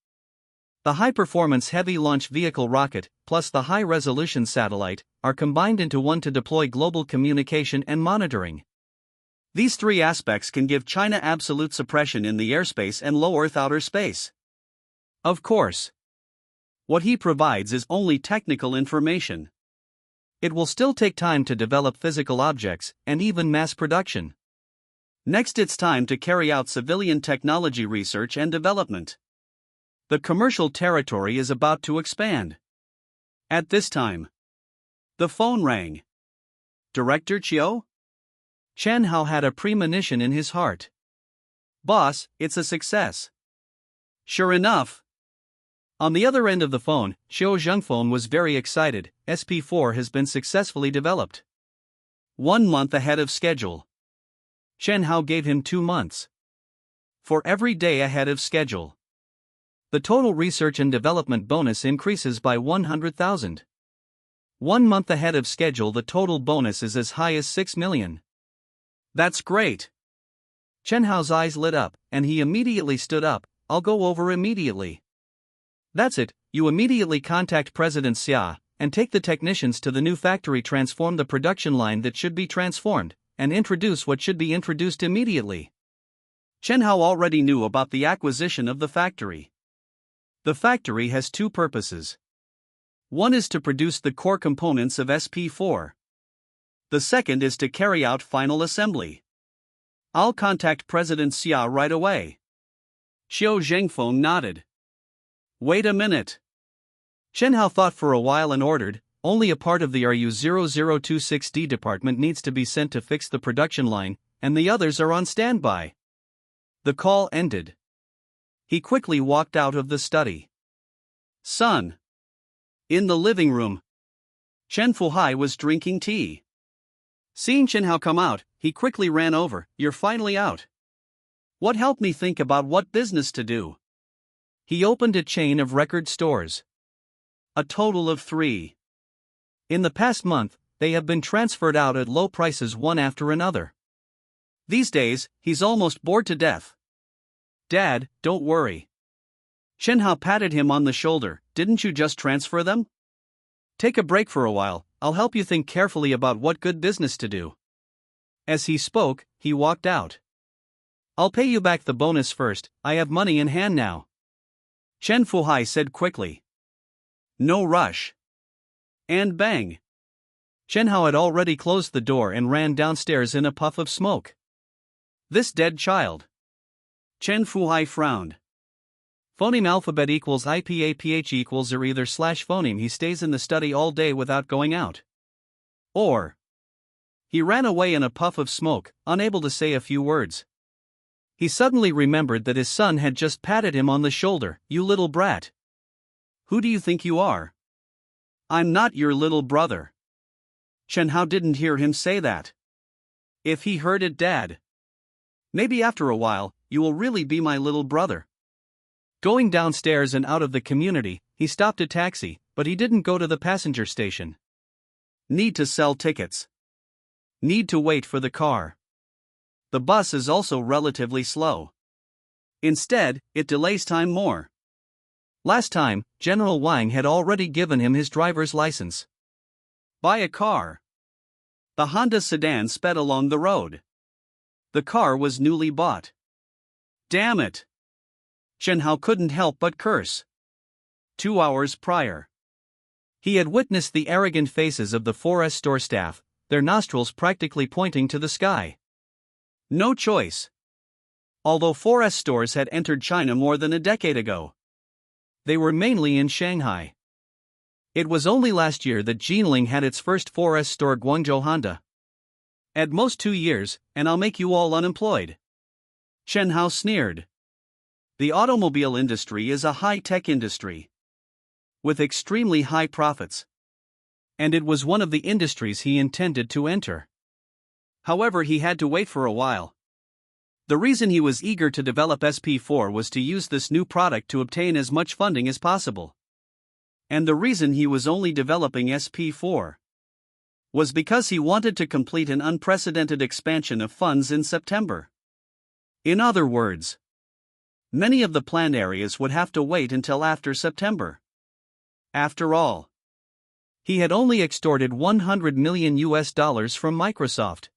the high-performance heavy launch vehicle rocket, plus the high-resolution satellite, are combined into one to deploy global communication and monitoring. These 3 aspects can give China absolute suppression in the airspace and low Earth outer space. Of course, what he provides is only technical information. It will still take time to develop physical objects, and even mass production. Next, it's time to carry out civilian technology research and development. The commercial territory is about to expand. At this time, the phone rang. Director Chiu? Chen Hao had a premonition in his heart. Boss, it's a success. Sure enough. On the other end of the phone, Xiao Zhengfeng was very excited. SP4 has been successfully developed. 1 month ahead of schedule. Chen Hao gave him 2 months. For every day ahead of schedule. The total research and development bonus increases by 100,000. 1 month ahead of schedule, the total bonus is as high as 6 million. That's great. Chen Hao's eyes lit up, and he immediately stood up. I'll go over immediately. That's it, you immediately contact President Xia, and take the technicians to the new factory, transform the production line that should be transformed, and introduce what should be introduced immediately. Chen Hao already knew about the acquisition of the factory. The factory has 2 purposes. One is to produce the core components of SP4. The second is to carry out final assembly. I'll contact President Xia right away. Xiao Zhengfeng nodded. Wait a minute. Chen Hao thought for a while and ordered, only a part of the RU0026D department needs to be sent to fix the production line, and the others are on standby. The call ended. He quickly walked out of the study. Son. In the living room, Chen Fuhai was drinking tea. Seeing Chen Hao come out, he quickly ran over. You're finally out. What helped me think about what business to do? He opened a chain of record stores. A total of 3. In the past month, they have been transferred out at low prices one after another. These days, he's almost bored to death. Dad, don't worry. Chen Hao patted him on the shoulder. Didn't you just transfer them? Take a break for a while, I'll help you think carefully about what good business to do. As he spoke, he walked out. I'll pay you back the bonus first, I have money in hand now. Chen Fuhai said quickly. No rush. And bang. Chen Hao had already closed the door and ran downstairs in a puff of smoke. This dead child. Chen Fuhai frowned. Phoneme alphabet equals IPAPH equals or either slash phoneme. He stays in the study all day without going out. Or he ran away in a puff of smoke, unable to say a few words. He suddenly remembered that his son had just patted him on the shoulder. "You little brat. Who do you think you are? I'm not your little brother." Chen Hao didn't hear him say that. If he heard it, Dad. Maybe after a while, you will really be my little brother. Going downstairs and out of the community, he stopped a taxi, but he didn't go to the passenger station. Need to sell tickets. Need to wait for the car. The bus is also relatively slow. Instead, it delays time more. Last time, General Wang had already given him his driver's license. Buy a car. The Honda sedan sped along the road. The car was newly bought. Damn it! Chen Hao couldn't help but curse. 2 hours prior, he had witnessed the arrogant faces of the 4S store staff, their nostrils practically pointing to the sky. No choice. Although 4S stores had entered China more than a decade ago, they were mainly in Shanghai. It was only last year that Jinling had its first 4S store, Guangzhou Honda. At most 2 years, and I'll make you all unemployed. Chen Hao sneered. The automobile industry is a high-tech industry with extremely high profits, and it was one of the industries he intended to enter. However, he had to wait for a while. The reason he was eager to develop SP4 was to use this new product to obtain as much funding as possible. And the reason he was only developing SP4 was because he wanted to complete an unprecedented expansion of funds in September. In other words, many of the planned areas would have to wait until after September. After all, he had only extorted $100 million from Microsoft.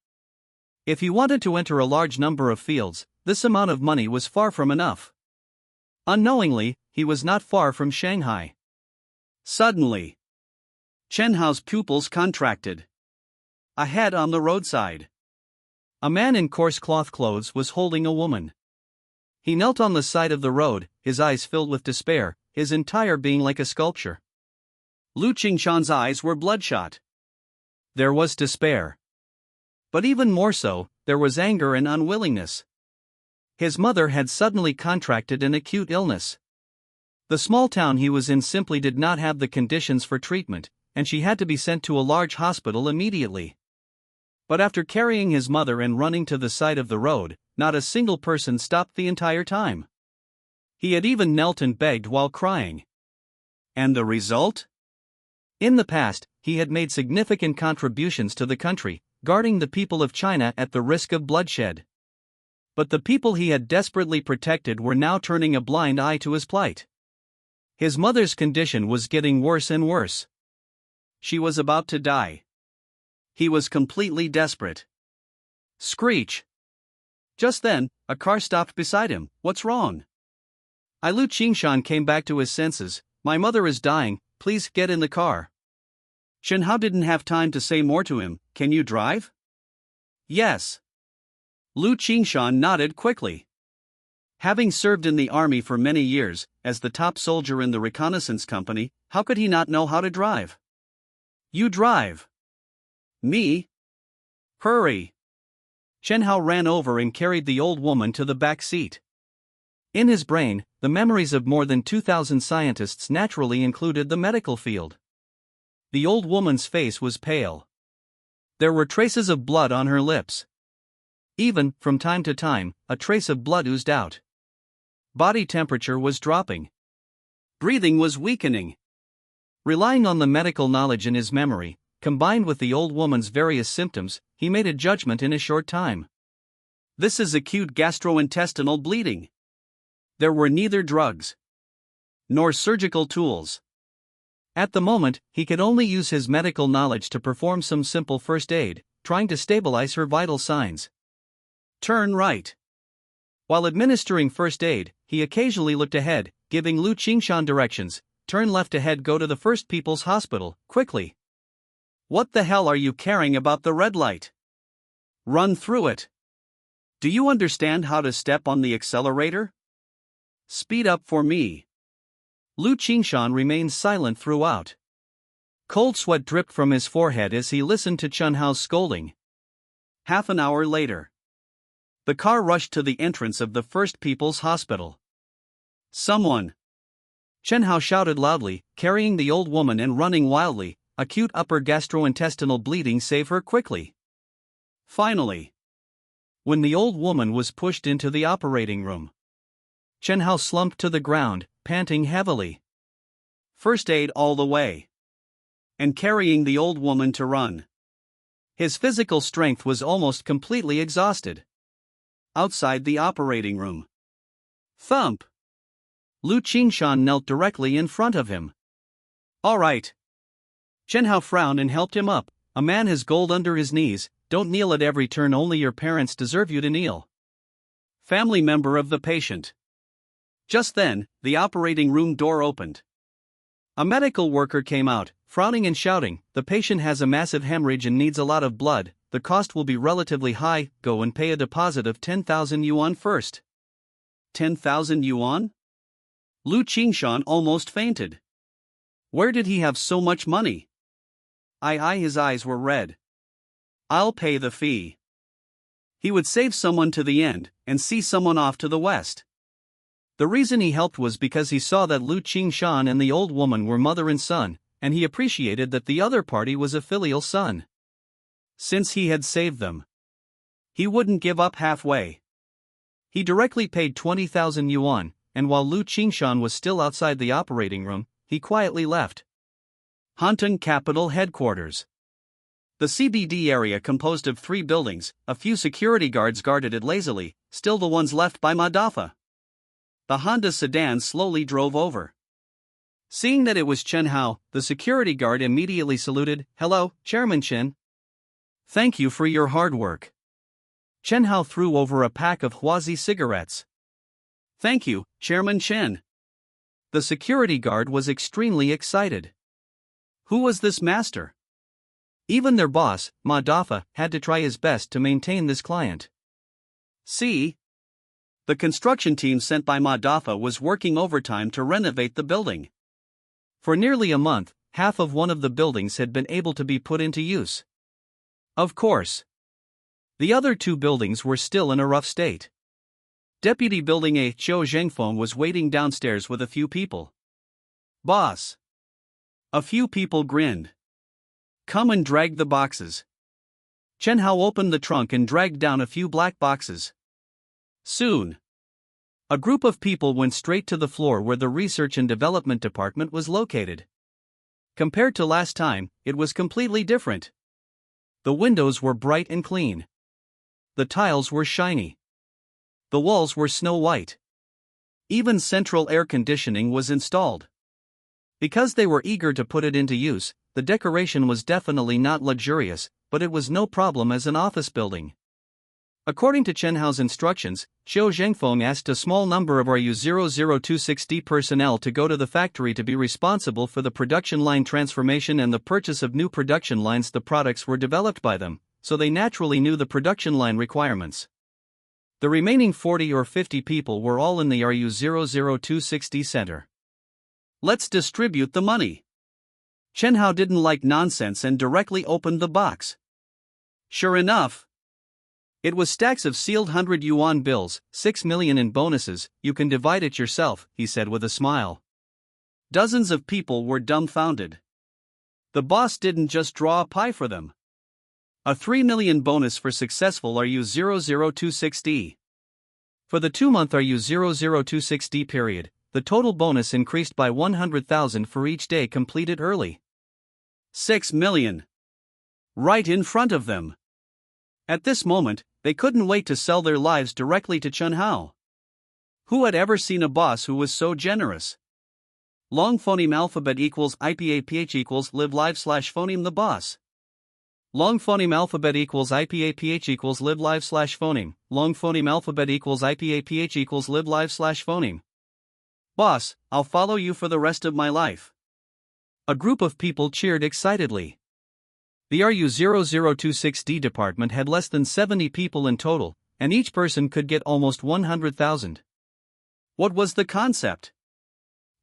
If he wanted to enter a large number of fields, this amount of money was far from enough. Unknowingly, he was not far from Shanghai. Suddenly, Chen Hao's pupils contracted. Ahead on the roadside, a man in coarse cloth clothes was holding a woman. He knelt on the side of the road, his eyes filled with despair, his entire being like a sculpture. Lu Qingshan's eyes were bloodshot. There was despair. But even more so, there was anger and unwillingness. His mother had suddenly contracted an acute illness. The small town he was in simply did not have the conditions for treatment, and she had to be sent to a large hospital immediately. But after carrying his mother and running to the side of the road, not a single person stopped the entire time. He had even knelt and begged while crying. And the result? In the past, he had made significant contributions to the country, guarding the people of China at the risk of bloodshed. But the people he had desperately protected were now turning a blind eye to his plight. His mother's condition was getting worse and worse. She was about to die. He was completely desperate. Screech! Just then, a car stopped beside him. What's wrong? Lu Qingshan came back to his senses. My mother is dying, please get in the car. Chen Hao didn't have time to say more to him. Can you drive? Yes. Lu Qingshan nodded quickly. Having served in the army for many years, as the top soldier in the reconnaissance company, how could he not know how to drive? You drive. Me? Hurry. Chen Hao ran over and carried the old woman to the back seat. In his brain, the memories of more than 2,000 scientists naturally included the medical field. The old woman's face was pale. There were traces of blood on her lips. Even, from time to time, a trace of blood oozed out. Body temperature was dropping. Breathing was weakening. Relying on the medical knowledge in his memory, combined with the old woman's various symptoms, he made a judgment in a short time. This is acute gastrointestinal bleeding. There were neither drugs nor surgical tools. At the moment, he could only use his medical knowledge to perform some simple first aid, trying to stabilize her vital signs. Turn right. While administering first aid, he occasionally looked ahead, giving Lu Qingshan directions. Turn left ahead, go to the First People's Hospital, quickly. What the hell are you caring about the red light? Run through it. Do you understand how to step on the accelerator? Speed up for me. Lu Qingshan remained silent throughout. Cold sweat dripped from his forehead as he listened to Chen Hao's scolding. Half an hour later, The car rushed to the entrance of the First People's Hospital. Someone! Chen Hao shouted loudly, carrying the old woman and running wildly. Acute upper gastrointestinal bleeding, save her quickly. Finally, when the old woman was pushed into the operating room, Chen Hao slumped to the ground, panting heavily. First aid all the way. And carrying the old woman to run. His physical strength was almost completely exhausted. Outside the operating room. Thump! Lu Qingshan knelt directly in front of him. All right. Chen Hao frowned and helped him up. A man has gold under his knees. Don't kneel at every turn, only your parents deserve you to kneel. Family member of the patient. Just then, the operating room door opened. A medical worker came out, frowning and shouting, the patient has a massive hemorrhage and needs a lot of blood. The cost will be relatively high. Go and pay a deposit of 10,000 yuan first. 10,000 yuan? Lu Qingshan almost fainted. Where did he have so much money? His eyes were red. I'll pay the fee. He would save someone to the end, and see someone off to the west. The reason he helped was because he saw that Lu Qingshan and the old woman were mother and son, and he appreciated that the other party was a filial son. Since he had saved them, he wouldn't give up halfway. He directly paid 20,000 yuan, and while Lu Qingshan was still outside the operating room, he quietly left. Hantung Capital Headquarters. The CBD area composed of 3 buildings, a few security guards guarded it lazily, still the ones left by Madafa. The Honda sedan slowly drove over. Seeing that it was Chen Hao, the security guard immediately saluted. Hello, Chairman Chen. Thank you for your hard work. Chen Hao threw over a pack of Huazi cigarettes. Thank you, Chairman Chen. The security guard was extremely excited. Who was this master? Even their boss, Madafa, had to try his best to maintain this client. See? The construction team sent by Madafa was working overtime to renovate the building. For nearly a month, half of one of the buildings had been able to be put into use. Of course. The other 2 buildings were still in a rough state. Deputy Building A Qiu Zhengfeng was waiting downstairs with a few people. Boss. A few people grinned. Come and drag the boxes. Chen Hao opened the trunk and dragged down a few black boxes. Soon, a group of people went straight to the floor where the Research and Development Department was located. Compared to last time, it was completely different. The windows were bright and clean. The tiles were shiny. The walls were snow white. Even central air conditioning was installed. Because they were eager to put it into use, the decoration was definitely not luxurious, but it was no problem as an office building. According to Chen Hao's instructions, Qiu Zhengfeng asked a small number of RU-0026D personnel to go to the factory to be responsible for the production line transformation and the purchase of new production lines. The products were developed by them, so they naturally knew the production line requirements. The remaining 40 or 50 people were all in the RU-0026D center. Let's distribute the money. Chen Hao didn't like nonsense and directly opened the box. Sure enough, it was stacks of sealed 100 yuan bills, 6 million in bonuses. You can divide it yourself, he said with a smile. Dozens of people were dumbfounded. The boss didn't just draw a pie for them. A 3 million bonus for successful RU-0026D. For the 2-month RU-0026D period, the total bonus increased by 100,000 for each day completed early. 6 million. Right in front of them. At this moment, they couldn't wait to sell their lives directly to Chen Hao. Who had ever seen a boss who was so generous? Long phoneme alphabet equals IPAPH equals live live slash phoneme the boss. Long phoneme alphabet equals IPAPH equals live live slash phoneme. Long phoneme alphabet equals IPAPH equals live live slash phoneme. Boss, I'll follow you for the rest of my life. A group of people cheered excitedly. The RU-0026D department had less than 70 people in total, and each person could get almost 100,000. What was the concept?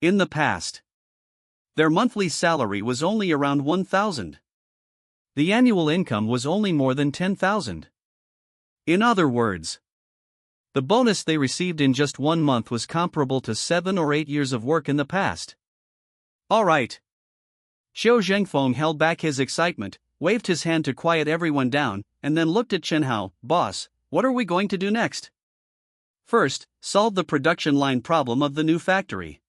In the past, their monthly salary was only around 1,000. The annual income was only more than 10,000. In other words, The bonus they received in just 1 month was comparable to 7 or 8 years of work in the past. Alright. Xiao Zhengfeng held back his excitement, waved his hand to quiet everyone down, and then looked at Chen Hao. Boss, what are we going to do next? First, solve the production line problem of the new factory.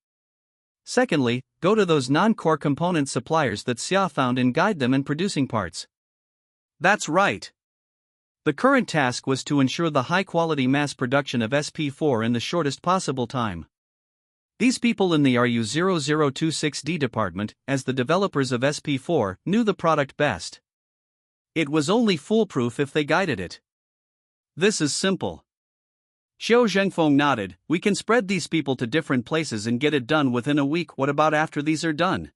Secondly, go to those non-core component suppliers that Xia found and guide them in producing parts. That's right. The current task was to ensure the high-quality mass production of SP4 in the shortest possible time. These people in the RU0026D department, as the developers of SP4, knew the product best. It was only foolproof if they guided it. This is simple. Xiao Zhengfeng nodded. We can spread these people to different places and get it done within a week. What about after these are done?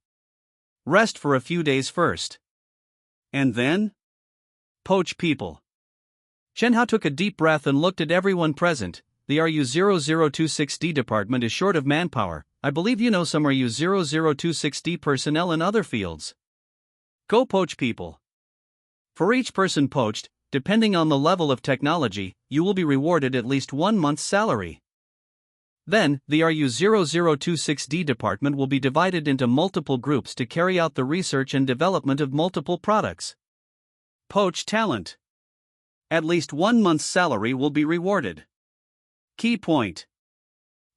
Rest for a few days first. And then? Poach people. Chen Hao took a deep breath and looked at everyone present. The RU0026D department is short of manpower. I believe you know some RU0026D personnel in other fields. Go poach people. For each person poached, depending on the level of technology, you will be rewarded at least 1 month's salary. Then, the RU0026D department will be divided into multiple groups to carry out the research and development of multiple products. Poach talent. At least 1 month's salary will be rewarded. Key point.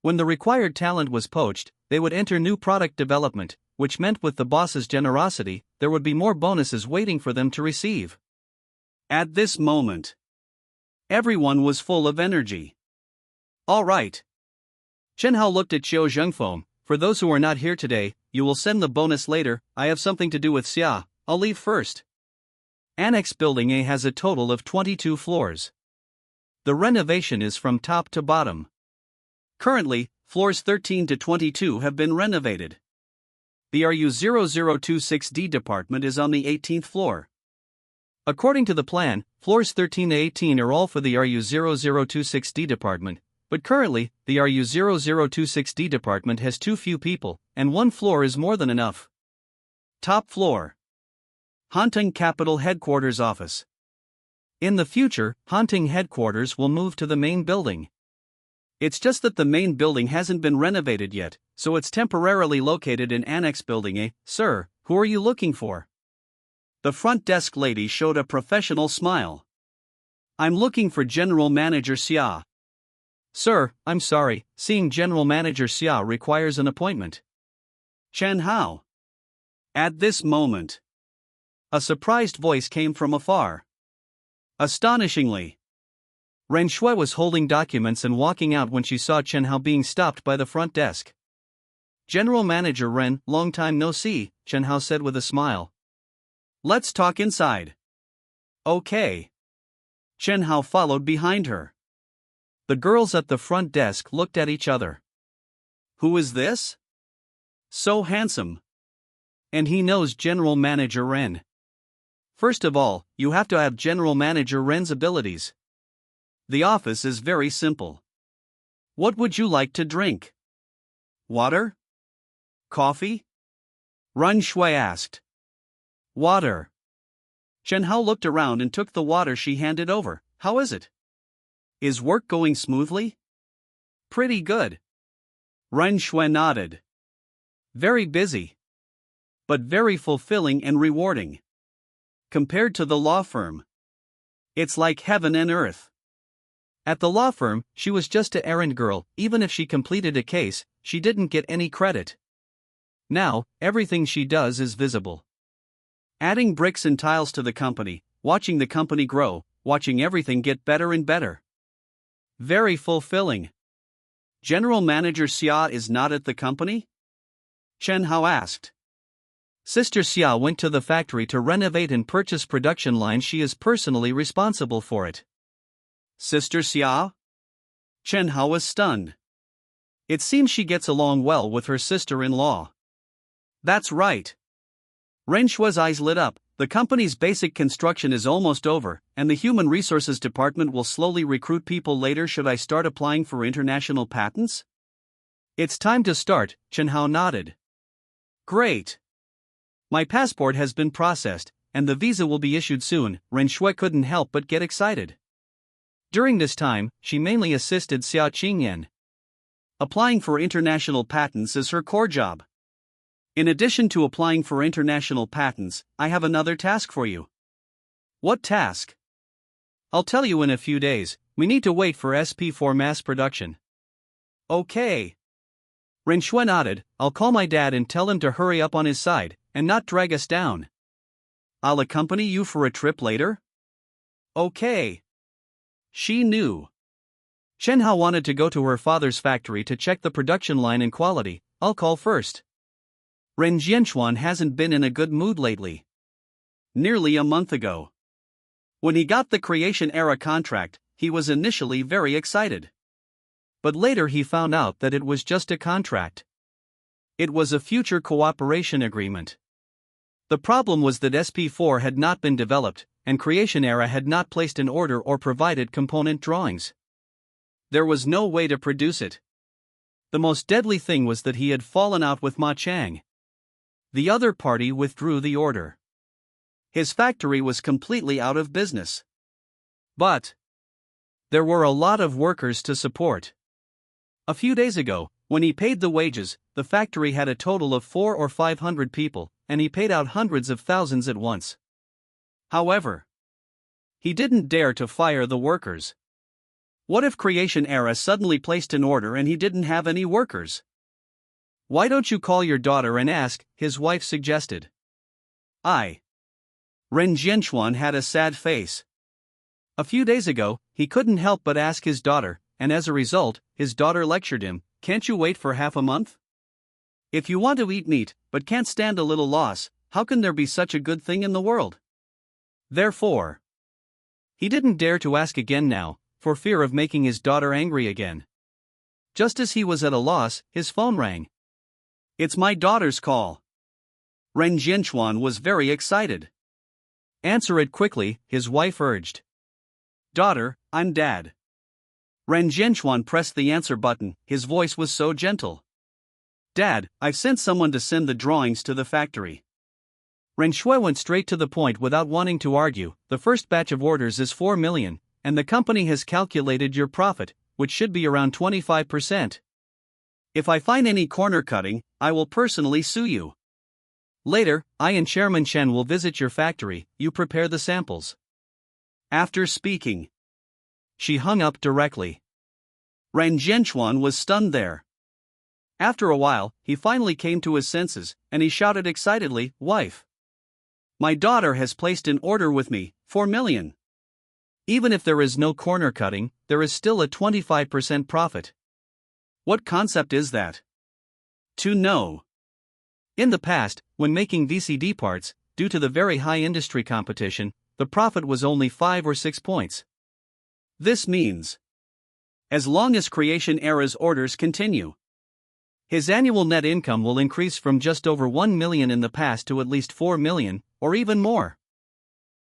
When the required talent was poached, they would enter new product development, which meant with the boss's generosity, there would be more bonuses waiting for them to receive. At this moment, everyone was full of energy. All right. Chen Hao looked at Xiao Zhengfeng. For those who are not here today, you will send the bonus later. I have something to do with Xia. I'll leave first. Annex Building A has a total of 22 floors. The renovation is from top to bottom. Currently, floors 13 to 22 have been renovated. The RU0026D department is on the 18th floor. According to the plan, floors 13 to 18 are all for the RU0026D department, but currently, the RU0026D department has too few people, and 1 floor is more than enough. Top floor. Hanting Capital Headquarters Office. In the future, Hanting Headquarters will move to the main building. It's just that the main building hasn't been renovated yet, so it's temporarily located in Annex Building A. Sir, who are you looking for? The front desk lady showed a professional smile. I'm looking for General Manager Xia. Sir, I'm sorry, seeing General Manager Xia requires an appointment. Chen Hao. At this moment, a surprised voice came from afar. Astonishingly, Ren Shui was holding documents and walking out when she saw Chen Hao being stopped by the front desk. General Manager Ren, long time no see, Chen Hao said with a smile. Let's talk inside. Okay. Chen Hao followed behind her. The girls at the front desk looked at each other. Who is this? So handsome. And he knows General Manager Ren. First of all, you have to have General Manager Ren's abilities. The office is very simple. What would you like to drink? Water? Coffee? Ren Shui asked. Water. Chen Hao looked around and took the water she handed over. How is it? Is work going smoothly? Pretty good. Ren Shui nodded. Very busy. But very fulfilling and rewarding. Compared to the law firm, it's like heaven and earth. At the law firm, she was just an errand girl. Even if she completed a case, she didn't get any credit. Now, everything she does is visible. Adding bricks and tiles to the company, watching the company grow, watching everything get better and better. Very fulfilling. General Manager Xia is not at the company? Chen Hao asked. Sister Xia went to the factory to renovate and purchase production lines. She is personally responsible for it. Sister Xia? Chen Hao was stunned. It seems she gets along well with her sister-in-law. That's right. Ren Shui's eyes lit up. The company's basic construction is almost over, and the Human Resources Department will slowly recruit people later. Should I start applying for international patents? It's time to start, Chen Hao nodded. Great. My passport has been processed, and the visa will be issued soon. Ren Shui couldn't help but get excited. During this time, she mainly assisted Xia Qingyan. Applying for international patents is her core job. In addition to applying for international patents, I have another task for you. What task? I'll tell you in a few days. We need to wait for SP4 mass production. Okay. Ren Shui nodded. I'll call my dad and tell him to hurry up on his side, and not drag us down. I'll accompany you for a trip later? Okay. She knew. Shen Hao wanted to go to her father's factory to check the production line and quality. I'll call first. Ren Jianchuan hasn't been in a good mood lately. Nearly a month ago, when he got the Creation Era contract, he was initially very excited. But later he found out that it was just a contract. It was a future cooperation agreement. The problem was that SP4 had not been developed, and Creation Era had not placed an order or provided component drawings. There was no way to produce it. The most deadly thing was that he had fallen out with Ma Chang. The other party withdrew the order. His factory was completely out of business. But there were a lot of workers to support. A few days ago, when he paid the wages, the factory had a total of 400 or 500 people, and he paid out hundreds of thousands at once. However, he didn't dare to fire the workers. What if Creation Era suddenly placed an order and he didn't have any workers? Why don't you call your daughter and ask, his wife suggested. Ren Jianchuan had a sad face. A few days ago, he couldn't help but ask his daughter, and as a result, his daughter lectured him, can't you wait for half a month? If you want to eat meat, but can't stand a little loss, how can there be such a good thing in the world? Therefore, he didn't dare to ask again now, for fear of making his daughter angry again. Just as he was at a loss, his phone rang. It's my daughter's call. Ren Jianchuan was very excited. Answer it quickly, his wife urged. Daughter, I'm Dad. Ren Jianchuan pressed the answer button, his voice was so gentle. Dad, I've sent someone to send the drawings to the factory. Ren Shui went straight to the point without wanting to argue. The first batch of orders is 4 million, and the company has calculated your profit, which should be around 25%. If I find any corner cutting, I will personally sue you. Later, I and Chairman Chen will visit your factory, you prepare the samples. After speaking, she hung up directly. Ren Jianchuan was stunned there. After a while, he finally came to his senses, and he shouted excitedly, Wife! My daughter has placed an order with me, 4 million. Even if there is no corner cutting, there is still a 25% profit. What concept is that? To know. In the past, when making VCD parts, due to the very high industry competition, the profit was only 5 or 6 points. This means, as long as Creation Era's orders continue, his annual net income will increase from just over 1 million in the past to at least 4 million, or even more.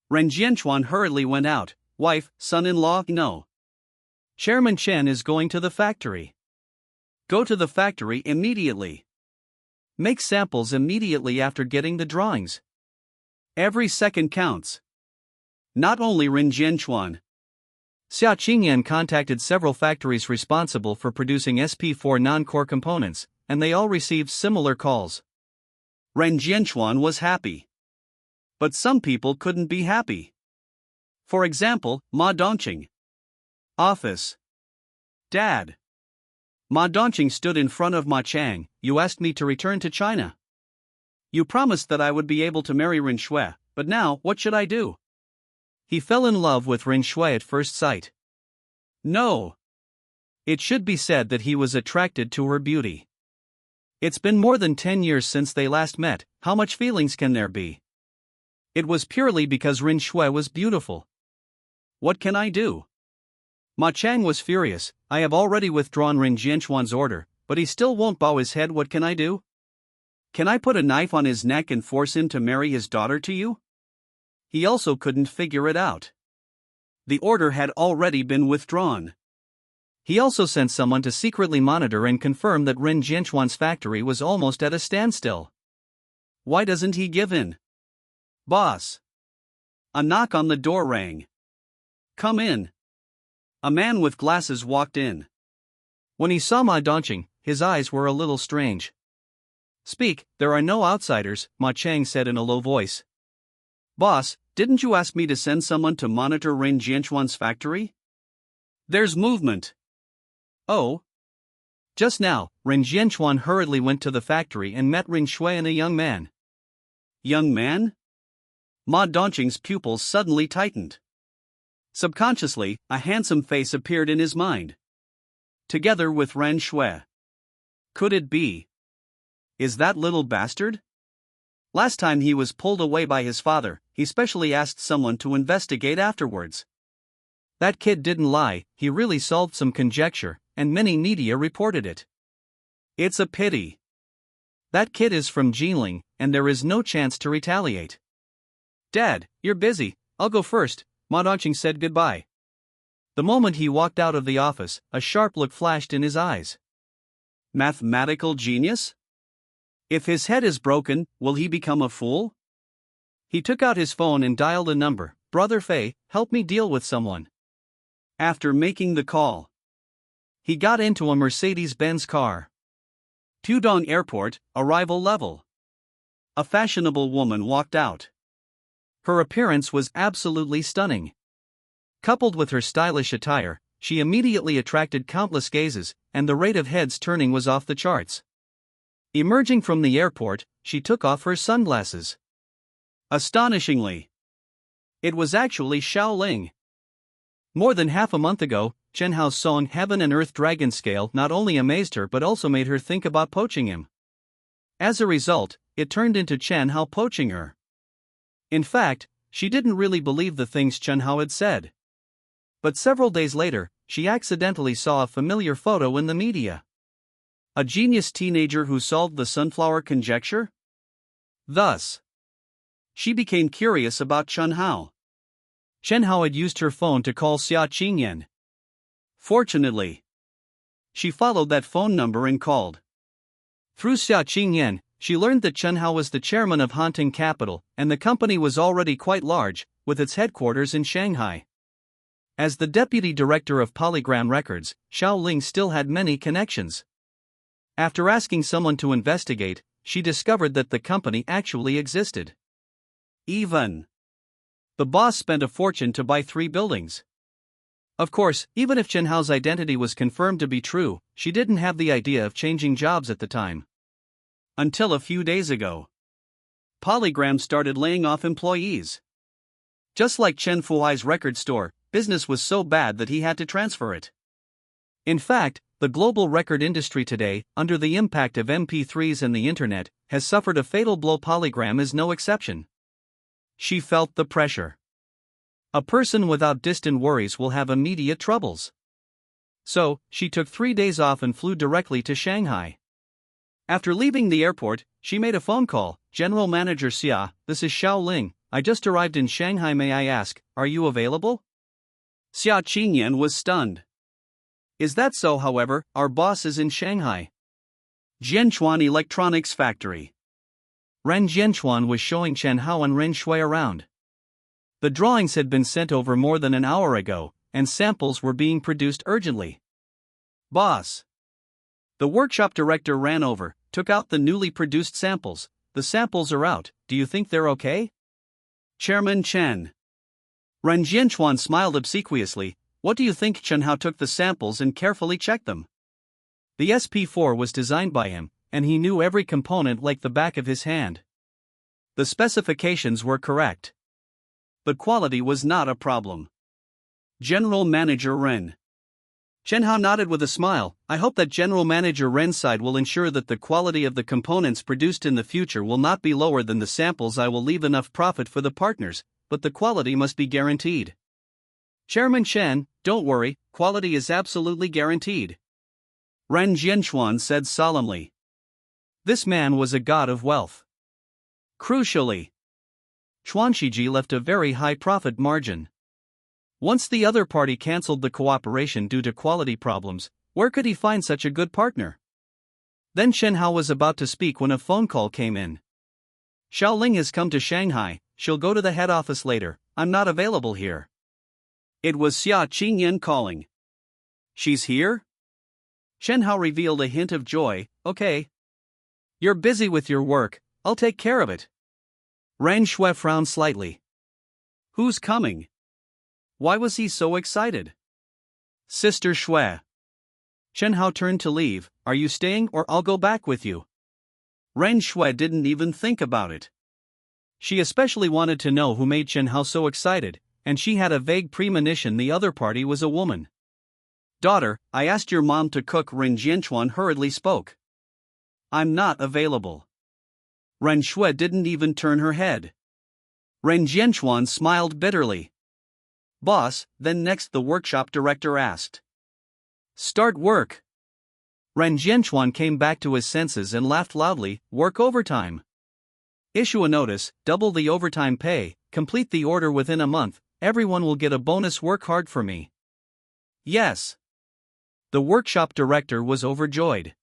Ren Jianchuan hurriedly went out. Wife, son-in-law, no. Chairman Chen is going to the factory. Go to the factory immediately. Make samples immediately after getting the drawings. Every second counts. Not only Ren Jianchuan. Xia Qingyan contacted several factories responsible for producing SP4 non-core components, and they all received similar calls. Ren Jianchuan was happy. But some people couldn't be happy. For example, Ma Dongqing. Office. Dad. Ma Dongqing stood in front of Ma Chang. You asked me to return to China. You promised that I would be able to marry Ren Shui, but now, what should I do? He fell in love with Ren Shui at first sight. No. It should be said that he was attracted to her beauty. It's been more than 10 years since they last met, how much feelings can there be? It was purely because Ren Shui was beautiful. What can I do? Ma Chang was furious. I have already withdrawn Ren Jianchuan's order, but he still won't bow his head. What can I do? Can I put a knife on his neck and force him to marry his daughter to you? He also couldn't figure it out. The order had already been withdrawn. He also sent someone to secretly monitor and confirm that Ren Jianchuan's factory was almost at a standstill. Why doesn't he give in? Boss. A knock on the door rang. Come in. A man with glasses walked in. When he saw Ma Dongqing, his eyes were a little strange. "Speak, there are no outsiders," Ma Chang said in a low voice. "Boss, didn't you ask me to send someone to monitor Ren Jianchuan's factory? There's movement." "Oh." Just now, Ren Jianchuan hurriedly went to the factory and met Ren Shui and a young man. Young man? Ma Dongqing's pupils suddenly tightened. Subconsciously, a handsome face appeared in his mind. Together with Ren Shui. Could it be? Is that little bastard? Last time he was pulled away by his father, he specially asked someone to investigate afterwards. That kid didn't lie, he really solved some conjecture, and many media reported it. It's a pity. That kid is from Jinling, and there is no chance to retaliate. "Dad, you're busy, I'll go first," Ma Dongqing said goodbye. The moment he walked out of the office, a sharp look flashed in his eyes. Mathematical genius? If his head is broken, will he become a fool? He took out his phone and dialed a number. "Brother Fei, help me deal with someone." After making the call, he got into a Mercedes-Benz car. Pudong Airport, arrival level. A fashionable woman walked out. Her appearance was absolutely stunning. Coupled with her stylish attire, she immediately attracted countless gazes, and the rate of heads turning was off the charts. Emerging from the airport, she took off her sunglasses. Astonishingly, it was actually Xiao Ling. More than half a month ago, Chen Hao's song Heaven and Earth Dragon Scale not only amazed her but also made her think about poaching him. As a result, it turned into Chen Hao poaching her. In fact, she didn't really believe the things Chen Hao had said. But several days later, she accidentally saw a familiar photo in the media. A genius teenager who solved the sunflower conjecture? Thus, she became curious about Chen Hao. Chen Hao had used her phone to call Xia Qingyan. Fortunately, she followed that phone number and called. Through Xia Qingyan, she learned that Chen Hao was the chairman of Hanting Capital, and the company was already quite large, with its headquarters in Shanghai. As the deputy director of Polygram Records, Xiao Ling still had many connections. After asking someone to investigate, she discovered that the company actually existed. The boss spent a fortune to buy 3 buildings. Of course, even if Chen Hao's identity was confirmed to be true, she didn't have the idea of changing jobs at the time. Until a few days ago, Polygram started laying off employees. Just like Chen Fuai's record store, business was so bad that he had to transfer it. In fact, the global record industry today, under the impact of MP3s and the internet, has suffered a fatal blow. Polygram is no exception. She felt the pressure. A person without distant worries will have immediate troubles. So, she took 3 days off and flew directly to Shanghai. After leaving the airport, she made a phone call. "General Manager Xia, this is Xiao Ling. I just arrived in Shanghai. May I ask, are you available?" Xia Qingyan was stunned. "Is that so? However, our boss is in Shanghai. Jianchuan Electronics Factory." Ren Jianchuan was showing Chen Hao and Ren Shui around. The drawings had been sent over more than an hour ago, and samples were being produced urgently. "Boss." The workshop director ran over, took out the newly produced samples. "The samples are out, do you think they're okay?" "Chairman Chen." Ren Jianchuan smiled obsequiously. "What do you think?" Chen Hao took the samples and carefully checked them. The SP4 was designed by him, and he knew every component like the back of his hand. The specifications were correct. The quality was not a problem. General Manager Ren. Chen Hao nodded with a smile. "I hope that General Manager Ren's side will ensure that the quality of the components produced in the future will not be lower than the samples. I will leave enough profit for the partners, but the quality must be guaranteed." "Chairman Chen, don't worry, quality is absolutely guaranteed," Ren Jianchuan said solemnly. This man was a god of wealth. Crucially, Chuanshiji left a very high profit margin. Once the other party cancelled the cooperation due to quality problems, where could he find such a good partner? Then Chen Hao was about to speak when a phone call came in. "Xiao Ling has come to Shanghai, she'll go to the head office later, I'm not available here." It was Xia Qingyan calling. She's here? Chen Hao revealed a hint of joy. Okay. You're busy with your work, I'll take care of it. Ren Shui frowned slightly. Who's coming? Why was he so excited? Sister Shui. Chen Hao turned to leave. Are you staying or I'll go back with you? Ren Shui didn't even think about it. She especially wanted to know who made Chen Hao so excited, and she had a vague premonition the other party was a woman. Daughter, I asked your mom to cook. Ren Jianchuan hurriedly spoke. I'm not available. Ren Shui didn't even turn her head. Ren Jianchuan smiled bitterly. Boss, then next the workshop director asked. Start work. Ren Jianchuan came back to his senses and laughed loudly. Work overtime. Issue a notice, double the overtime pay, complete the order within a month, everyone will get a bonus. Work hard for me. Yes. The workshop director was overjoyed.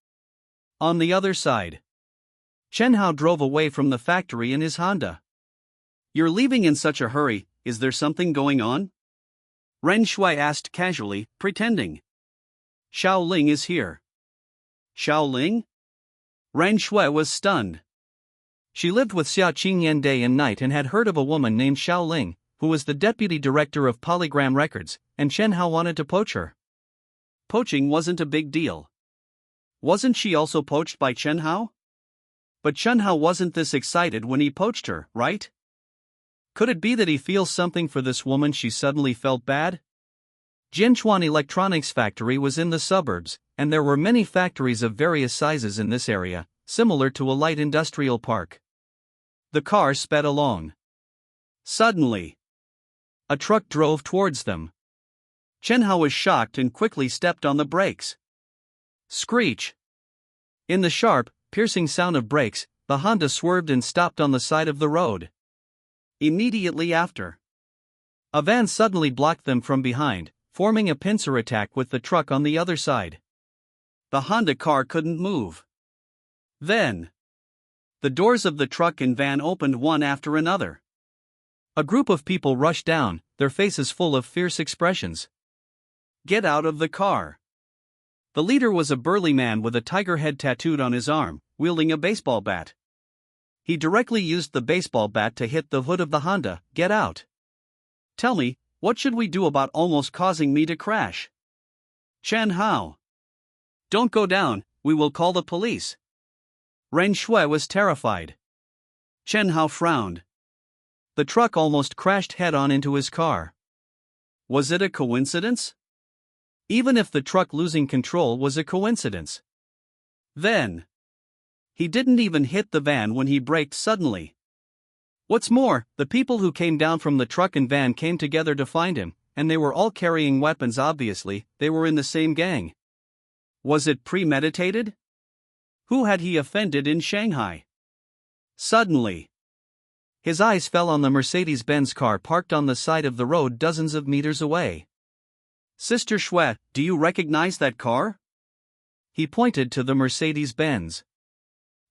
On the other side, Chen Hao drove away from the factory in his Honda. You're leaving in such a hurry, is there something going on? Ren Shui asked casually, pretending. Xiao Ling is here. Xiao Ling? Ren Shui was stunned. She lived with Xia Qingyan day and night and had heard of a woman named Xiao Ling, who was the deputy director of Polygram Records, and Chen Hao wanted to poach her. Poaching wasn't a big deal. Wasn't she also poached by Chen Hao? But Chen Hao wasn't this excited when he poached her, right? Could it be that he feels something for this woman? She suddenly felt bad? Jinchuan Electronics Factory was in the suburbs, and there were many factories of various sizes in this area, similar to a light industrial park. The car sped along. Suddenly, a truck drove towards them. Chen Hao was shocked and quickly stepped on the brakes. Screech! In the sharp, piercing sound of brakes, the Honda swerved and stopped on the side of the road. Immediately after, a van suddenly blocked them from behind, forming a pincer attack with the truck on the other side. The Honda car couldn't move. Then, the doors of the truck and van opened one after another. A group of people rushed down, their faces full of fierce expressions. Get out of the car. The leader was a burly man with a tiger head tattooed on his arm, wielding a baseball bat. He directly used the baseball bat to hit the hood of the Honda. Get out. Tell me, what should we do about almost causing me to crash? Chen Hao. Don't go down, we will call the police. Ren Shui was terrified. Chen Hao frowned. The truck almost crashed head-on into his car. Was it a coincidence? Even if the truck losing control was a coincidence. Then, he didn't even hit the van when he braked suddenly. What's more, the people who came down from the truck and van came together to find him, and they were all carrying weapons. Obviously, they were in the same gang. Was it premeditated? Who had he offended in Shanghai? Suddenly, his eyes fell on the Mercedes-Benz car parked on the side of the road dozens of meters away. Sister Shui, do you recognize that car? He pointed to the Mercedes-Benz.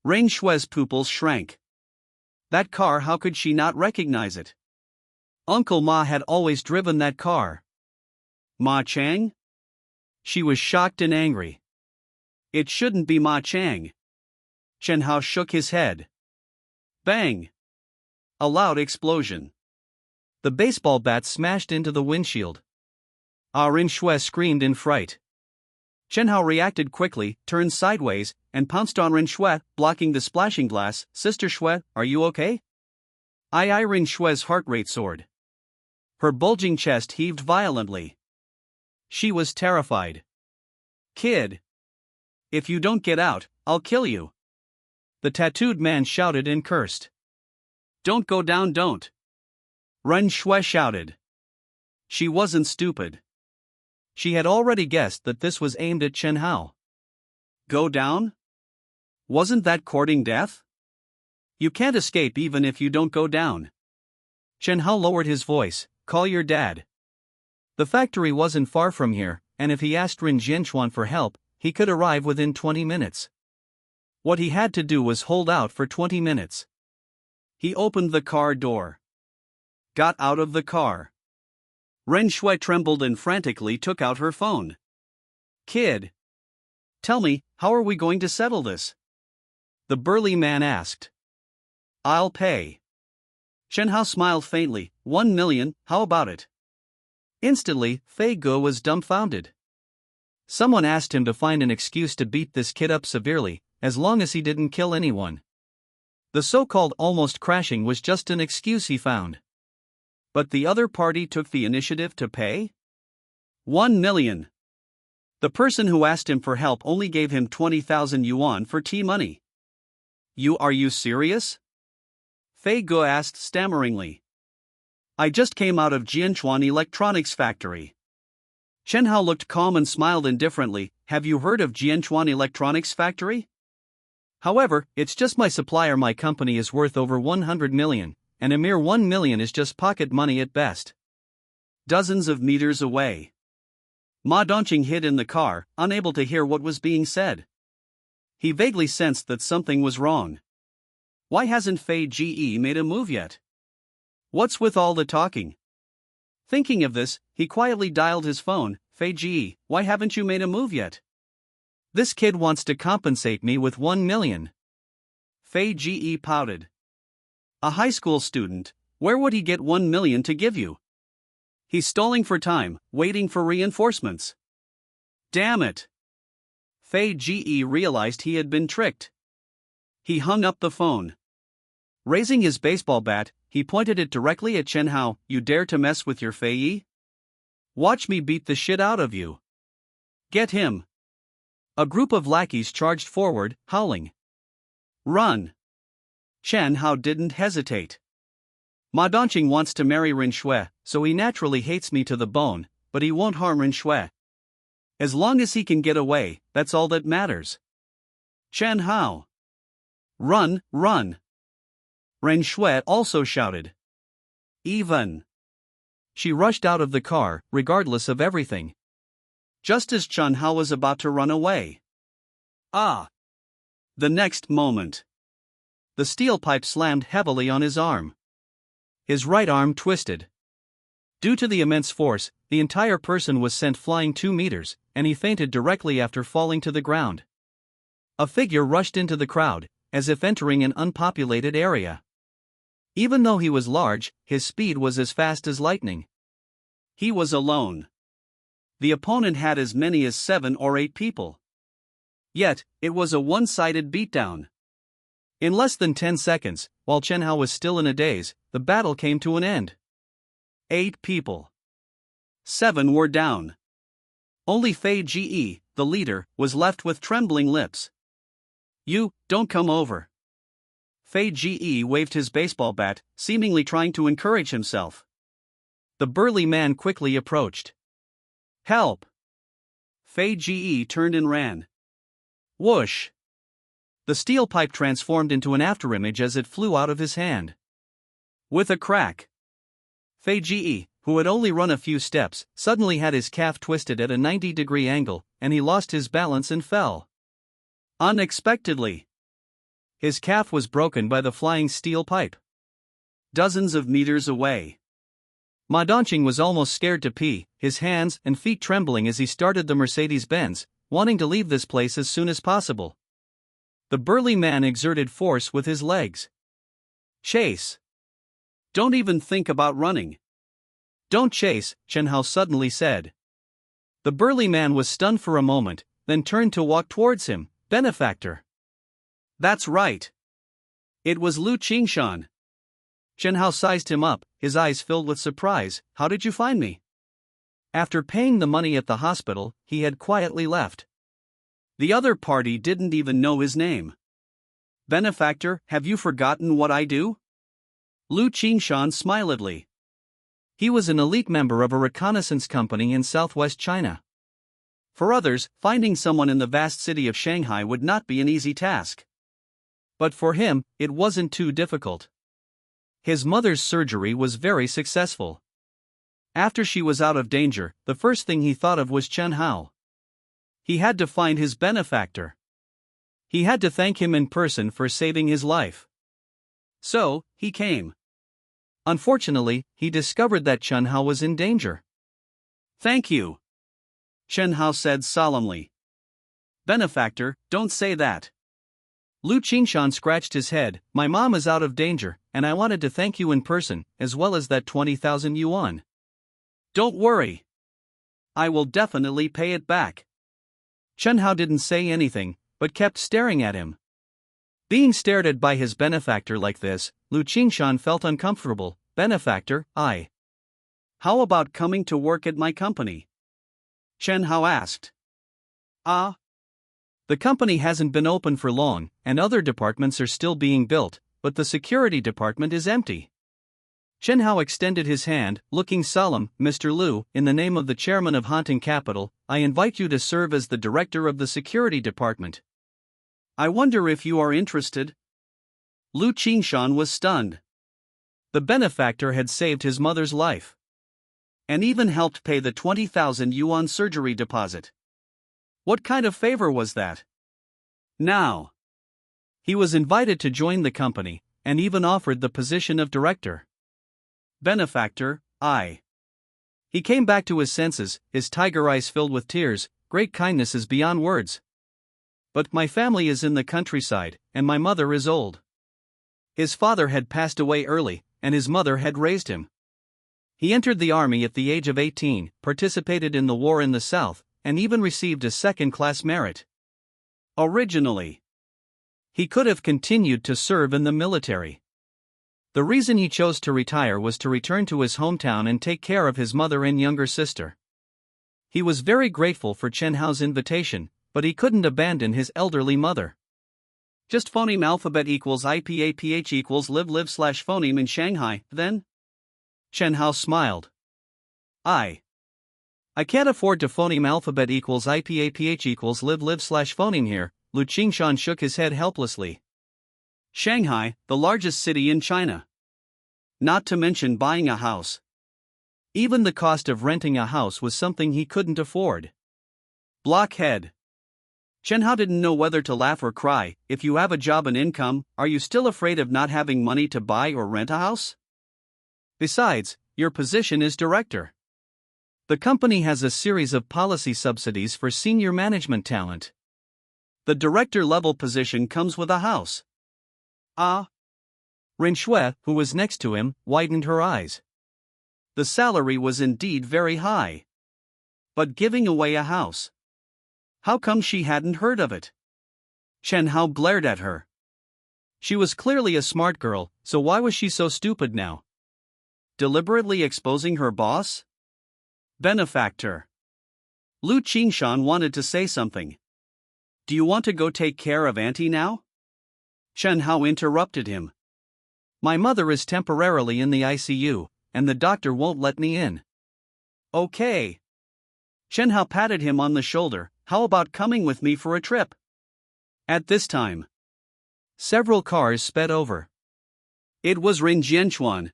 Ren Shui's pupils shrank. That car, how could she not recognize it? Uncle Ma had always driven that car. Ma Chang? She was shocked and angry. It shouldn't be Ma Chang. Chen Hao shook his head. Bang! A loud explosion. The baseball bat smashed into the windshield. Ren Shui screamed in fright. Chen Hao reacted quickly, turned sideways, and pounced on Ren Shui, blocking the splashing glass. Sister Shui, are you okay? Aye. Ren Shui's heart rate soared. Her bulging chest heaved violently. She was terrified. Kid! If you don't get out, I'll kill you. The tattooed man shouted and cursed. Don't go down, don't. Ren Shui shouted. She wasn't stupid. She had already guessed that this was aimed at Chen Hao. Go down? Wasn't that courting death? You can't escape even if you don't go down. Chen Hao lowered his voice. Call your dad. The factory wasn't far from here, and if he asked Ren Jianchuan for help, he could arrive within 20 minutes. What he had to do was hold out for 20 minutes. He opened the car door. Got out of the car. Ren Shui trembled and frantically took out her phone. Kid, tell me, how are we going to settle this? The burly man asked. I'll pay. Chen Hao smiled faintly. 1 million, how about it? Instantly, Fei Guo was dumbfounded. Someone asked him to find an excuse to beat this kid up severely, as long as he didn't kill anyone. The so-called almost crashing was just an excuse he found. But the other party took the initiative to pay? 1 million. The person who asked him for help only gave him 20,000 yuan for tea money. Are you serious? Fei Guo asked stammeringly. I just came out of Jianchuan Electronics Factory. Chen Hao looked calm and smiled indifferently. Have you heard of Jianchuan Electronics Factory? However, it's just my supplier. My company is worth over 100 million, and a mere 1 million is just pocket money at best. Dozens of meters away. Ma Dongqing hid in the car, unable to hear what was being said. He vaguely sensed that something was wrong. Why hasn't Fei Ge made a move yet? What's with all the talking? Thinking of this, he quietly dialed his phone. Fei Ge, why haven't you made a move yet? This kid wants to compensate me with 1 million. Fei Ge pouted. A high school student, where would he get 1 million to give you? He's stalling for time, waiting for reinforcements. Damn it! Fei Ge realized he had been tricked. He hung up the phone. Raising his baseball bat, he pointed it directly at Chen Hao. You dare to mess with your Fei Yi? Watch me beat the shit out of you. Get him. A group of lackeys charged forward, howling. Run. Chen Hao didn't hesitate. Ma Dongqing wants to marry Rin Shui, so he naturally hates me to the bone, but he won't harm Rin Shui. As long as he can get away, that's all that matters. Chen Hao. Run, run. Ren Shui also shouted. Even. She rushed out of the car, regardless of everything. Just as Chen Hao was about to run away. Ah! The next moment. The steel pipe slammed heavily on his arm. His right arm twisted. Due to the immense force, the entire person was sent flying 2 meters, and he fainted directly after falling to the ground. A figure rushed into the crowd, as if entering an unpopulated area. Even though he was large, his speed was as fast as lightning. He was alone. The opponent had as many as 7 or 8 people. Yet, it was a one-sided beatdown. In less than 10 seconds, while Chen Hao was still in a daze, the battle came to an end. 8 people. 7 were down. Only Fei Ge, the leader, was left with trembling lips. You, don't come over. Fei Ge waved his baseball bat, seemingly trying to encourage himself. The burly man quickly approached. Help! Fei Ge turned and ran. Whoosh! The steel pipe transformed into an afterimage as it flew out of his hand. With a crack. Fei Ge, who had only run a few steps, suddenly had his calf twisted at a 90-degree angle, and he lost his balance and fell. Unexpectedly. His calf was broken by the flying steel pipe. Dozens of meters away. Ma Dongqing was almost scared to pee, his hands and feet trembling as he started the Mercedes-Benz, wanting to leave this place as soon as possible. The burly man exerted force with his legs. Chase. Don't even think about running. Don't chase, Chen Hao suddenly said. The burly man was stunned for a moment, then turned to walk towards him. Benefactor. That's right. It was Lu Qingshan. Chen Hao sized him up, his eyes filled with surprise. How did you find me? After paying the money at the hospital, he had quietly left. The other party didn't even know his name. Benefactor, have you forgotten what I do? Lu Qingshan smilingly. He was an elite member of a reconnaissance company in southwest China. For others, finding someone in the vast city of Shanghai would not be an easy task. But for him, it wasn't too difficult. His mother's surgery was very successful. After she was out of danger, the first thing he thought of was Chen Hao. He had to find his benefactor. He had to thank him in person for saving his life. So, he came. Unfortunately, he discovered that Chen Hao was in danger. Thank you. Chen Hao said solemnly. Benefactor, don't say that. Lu Qingshan scratched his head. My mom is out of danger, and I wanted to thank you in person, as well as that 20,000 yuan. Don't worry. I will definitely pay it back. Chen Hao didn't say anything, but kept staring at him. Being stared at by his benefactor like this, Lu Qingshan felt uncomfortable. Benefactor, How about coming to work at my company? Chen Hao asked. The company hasn't been open for long, and other departments are still being built, but the security department is empty. Chen Hao extended his hand, looking solemn. Mr. Lu, in the name of the chairman of Haunting Capital, I invite you to serve as the director of the security department. I wonder if you are interested? Lu Qingshan was stunned. The benefactor had saved his mother's life, and even helped pay the 20,000 yuan surgery deposit. What kind of favor was that? Now, he was invited to join the company, and even offered the position of director. Benefactor, He came back to his senses, his tiger eyes filled with tears. Great kindness is beyond words. But my family is in the countryside, and my mother is old. His father had passed away early, and his mother had raised him. He entered the army at the age of 18, participated in the war in the south, and even received a second-class merit. Originally, he could have continued to serve in the military. The reason he chose to retire was to return to his hometown and take care of his mother and younger sister. He was very grateful for Chen Hao's invitation, but he couldn't abandon his elderly mother. Just phoneme alphabet equals IPAPH equals live/phoneme in Shanghai, then? Chen Hao smiled. I can't afford to phoneme alphabet equals IPAPH equals live/phoneme here. Lu Qingshan shook his head helplessly. Shanghai, the largest city in China. Not to mention buying a house. Even the cost of renting a house was something he couldn't afford. Blockhead. Chen Hao didn't know whether to laugh or cry. If you have a job and income, are you still afraid of not having money to buy or rent a house? Besides, your position is director. The company has a series of policy subsidies for senior management talent. The director-level position comes with a house. Ren Shui, who was next to him, widened her eyes. The salary was indeed very high. But giving away a house. How come she hadn't heard of it? Chen Hao glared at her. She was clearly a smart girl, so why was she so stupid now? Deliberately exposing her boss? Benefactor. Lu Qingshan wanted to say something. Do you want to go take care of Auntie now? Chen Hao interrupted him. My mother is temporarily in the ICU, and the doctor won't let me in. Okay. Chen Hao patted him on the shoulder. How about coming with me for a trip? At this time, several cars sped over. It was Ren Jianchuan.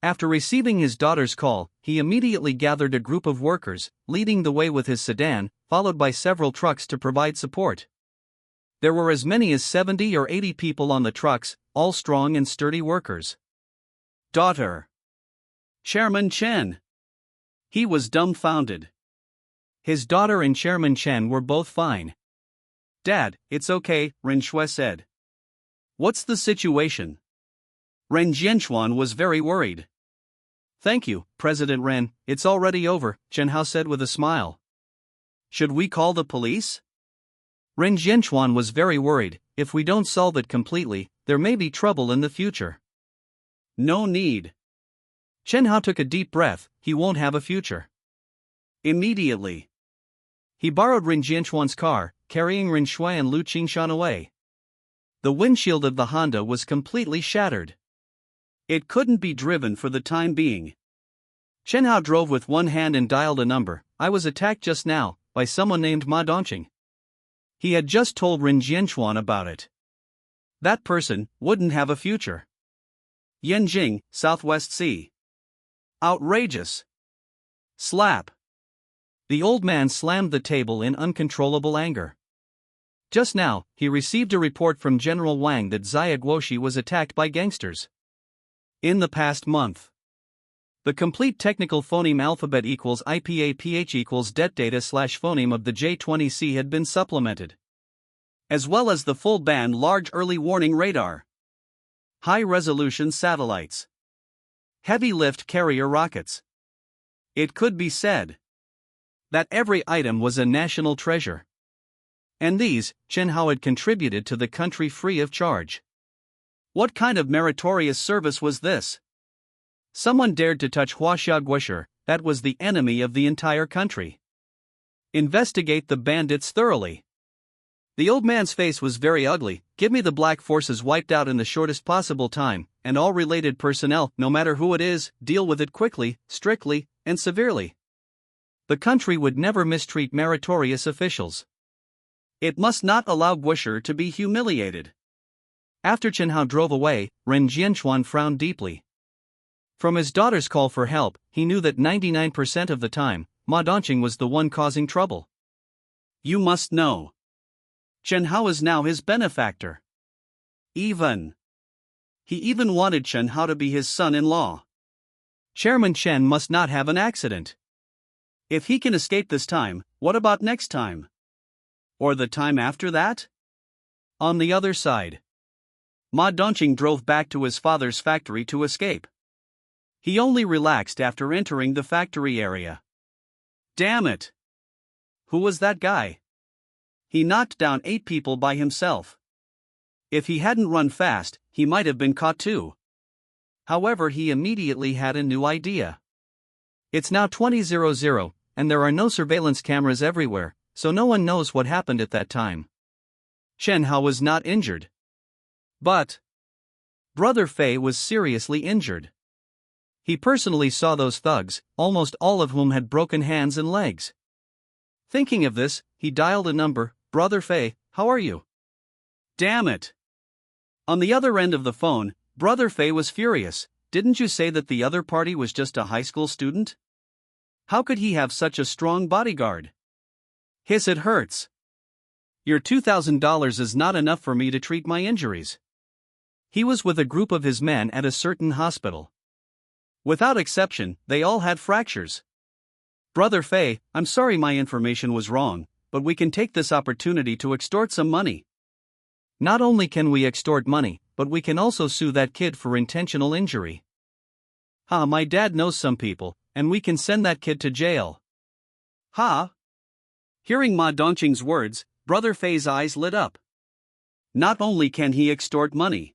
After receiving his daughter's call, he immediately gathered a group of workers, leading the way with his sedan, followed by several trucks to provide support. There were as many as 70 or 80 people on the trucks, all strong and sturdy workers. Daughter. Chairman Chen. He was dumbfounded. His daughter and Chairman Chen were both fine. Dad, it's okay, Ren Shui said. What's the situation? Ren Jianchuan was very worried. Thank you, President Ren, it's already over, Chen Hao said with a smile. Should we call the police? Ren Jianchuan was very worried. If we don't solve it completely, there may be trouble in the future. No need. Chen Hao took a deep breath. He won't have a future. Immediately, he borrowed Ren Jianchuan's car, carrying Ren Shui and Lu Qingshan away. The windshield of the Honda was completely shattered. It couldn't be driven for the time being. Chen Hao drove with one hand and dialed a number. I was attacked just now, by someone named Ma Dongqing. He had just told Ren Jianchuan about it. That person wouldn't have a future. Yanjing, Southwest Sea. Outrageous. Slap. The old man slammed the table in uncontrollable anger. Just now, he received a report from General Wang that Xia Guoxi was attacked by gangsters. In the past month, The complete technical phoneme alphabet equals IPA-PH equals det data slash phoneme of the J20C had been supplemented, as well as the full band large early warning radar, high resolution satellites, heavy lift carrier rockets. It could be said that every item was a national treasure. And these, Chen Hao had contributed to the country free of charge. What kind of meritorious service was this? Someone dared to touch Huaxia Guosher, that was the enemy of the entire country. Investigate the bandits thoroughly. The old man's face was very ugly. Give me the black forces wiped out in the shortest possible time, and all related personnel, no matter who it is, deal with it quickly, strictly, and severely. The country would never mistreat meritorious officials. It must not allow Guosher to be humiliated. After Chen Hao drove away, Ren Jianchuan frowned deeply. From his daughter's call for help, he knew that 99% of the time, Ma Dongqing was the one causing trouble. You must know. Chen Hao is now his benefactor. He even wanted Chen Hao to be his son-in-law. Chairman Chen must not have an accident. If he can escape this time, what about next time? Or the time after that? On the other side, Ma Dongqing drove back to his father's factory to escape. He only relaxed after entering the factory area. Damn it! Who was that guy? He knocked down 8 people by himself. If he hadn't run fast, he might have been caught too. However, he immediately had a new idea. It's now 20:00, and there are no surveillance cameras everywhere, so no one knows what happened at that time. Chen Hao was not injured. But Brother Fei was seriously injured. He personally saw those thugs, almost all of whom had broken hands and legs. Thinking of this, he dialed a number. Brother Fei, how are you? Damn it! On the other end of the phone, Brother Fei was furious. Didn't you say that the other party was just a high school student? How could he have such a strong bodyguard? Hiss, it hurts. Your $2,000 is not enough for me to treat my injuries. He was with a group of his men at a certain hospital. Without exception, they all had fractures. Brother Fei, I'm sorry my information was wrong, but we can take this opportunity to extort some money. Not only can we extort money, but we can also sue that kid for intentional injury. My dad knows some people, and we can send that kid to jail. Hearing Ma Dongqing's words, Brother Fei's eyes lit up. Not only can he extort money,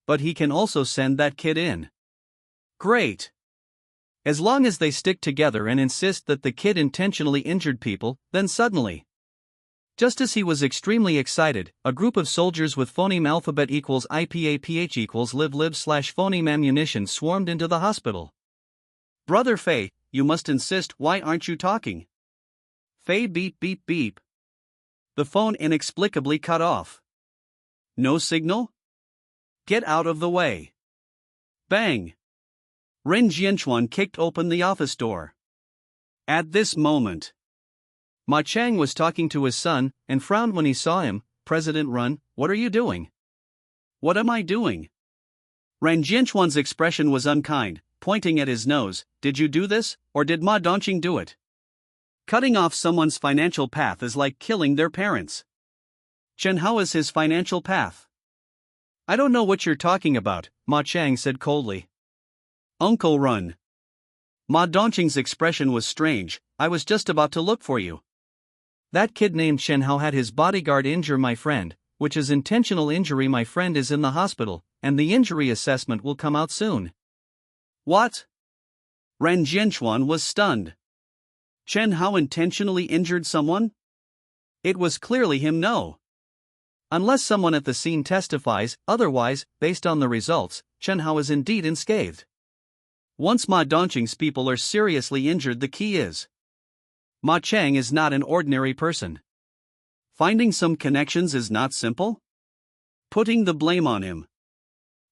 but he can also send that kid in. Great. As long as they stick together and insist that the kid intentionally injured people, then suddenly, just as he was extremely excited, a group of soldiers with phoneme alphabet equals IPA-PH equals live slash phoneme ammunition swarmed into the hospital. Brother Fei, you must insist, why aren't you talking? Fei beep beep beep. The phone inexplicably cut off. No signal? Get out of the way. Bang. Ren Jianchuan kicked open the office door. At this moment, Ma Chang was talking to his son, and frowned when he saw him. President Run, what are you doing? What am I doing? Ren Jianchuan's expression was unkind, pointing at his nose. Did you do this, or did Ma Dongqing do it? Cutting off someone's financial path is like killing their parents. Chen Hao is his financial path. I don't know what you're talking about, Ma Chang said coldly. Uncle Run. Ma Dongqing's expression was strange. I was just about to look for you. That kid named Chen Hao had his bodyguard injure my friend, which is intentional injury. My friend is in the hospital, and the injury assessment will come out soon. What? Ren Jianchuan was stunned. Chen Hao intentionally injured someone? It was clearly him. No. Unless someone at the scene testifies, otherwise, based on the results, Chen Hao is indeed unscathed. Once Ma Dongqing's people are seriously injured, the key is Ma Chang is not an ordinary person. Finding some connections is not simple. Putting the blame on him.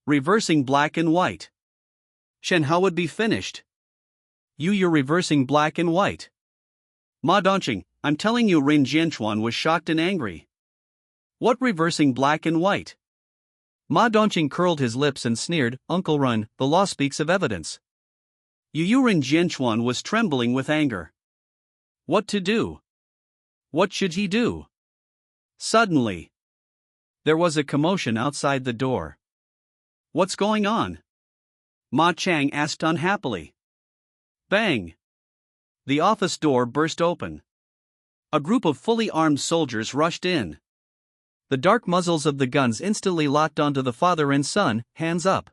Reversing black and white. Chen Hao would be finished. You're reversing black and white. Ma Dongqing, I'm telling you. Ren Jianchuan was shocked and angry. What reversing black and white? Ma Dongqing curled his lips and sneered. Uncle Run, the law speaks of evidence. Yurin Jianchuan was trembling with anger. What to do? What should he do? Suddenly, there was a commotion outside the door. What's going on? Ma Chang asked unhappily. Bang! The office door burst open. A group of fully armed soldiers rushed in. The dark muzzles of the guns instantly locked onto the father and son, hands up.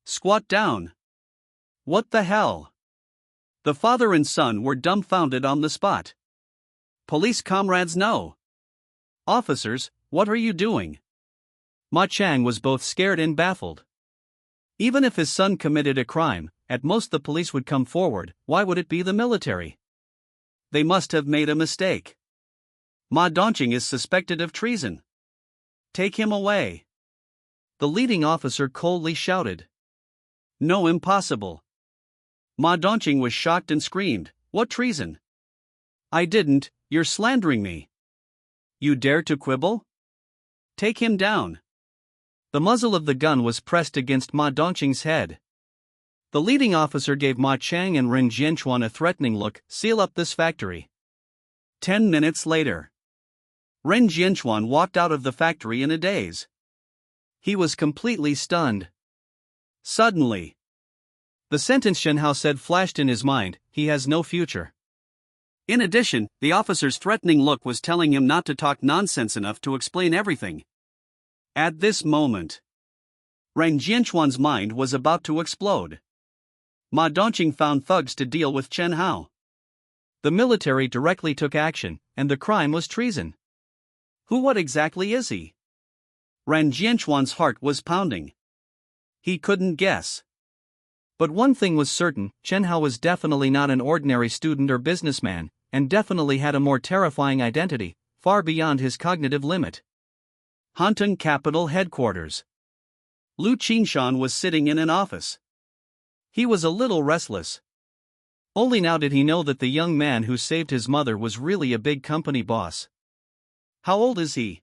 Squat down. What the hell? The father and son were dumbfounded on the spot. Police comrades, no. Officers, what are you doing? Ma Chang was both scared and baffled. Even if his son committed a crime, at most the police would come forward. Why would it be the military? They must have made a mistake. Ma Dongqing is suspected of treason. Take him away. The leading officer coldly shouted. No, impossible. Ma Dongqing was shocked and screamed, what treason? I didn't, you're slandering me. You dare to quibble? Take him down. The muzzle of the gun was pressed against Ma Dongqing's head. The leading officer gave Ma Chang and Ren Jianchuan a threatening look. Seal up this factory. 10 minutes later, Ren Jianchuan walked out of the factory in a daze. He was completely stunned. Suddenly, the sentence Shen Hao said flashed in his mind, he has no future. In addition, the officer's threatening look was telling him not to talk nonsense enough to explain everything. At this moment, Ren Jianchuan's mind was about to explode. Ma Dongqing found thugs to deal with Chen Hao. The military directly took action, and the crime was treason. What exactly is he? Ren Jianchuan's heart was pounding. He couldn't guess. But one thing was certain, Chen Hao was definitely not an ordinary student or businessman, and definitely had a more terrifying identity, far beyond his cognitive limit. Hantung Capital Headquarters. Lu Qingshan was sitting in an office. He was a little restless. Only now did he know that the young man who saved his mother was really a big company boss. How old is he?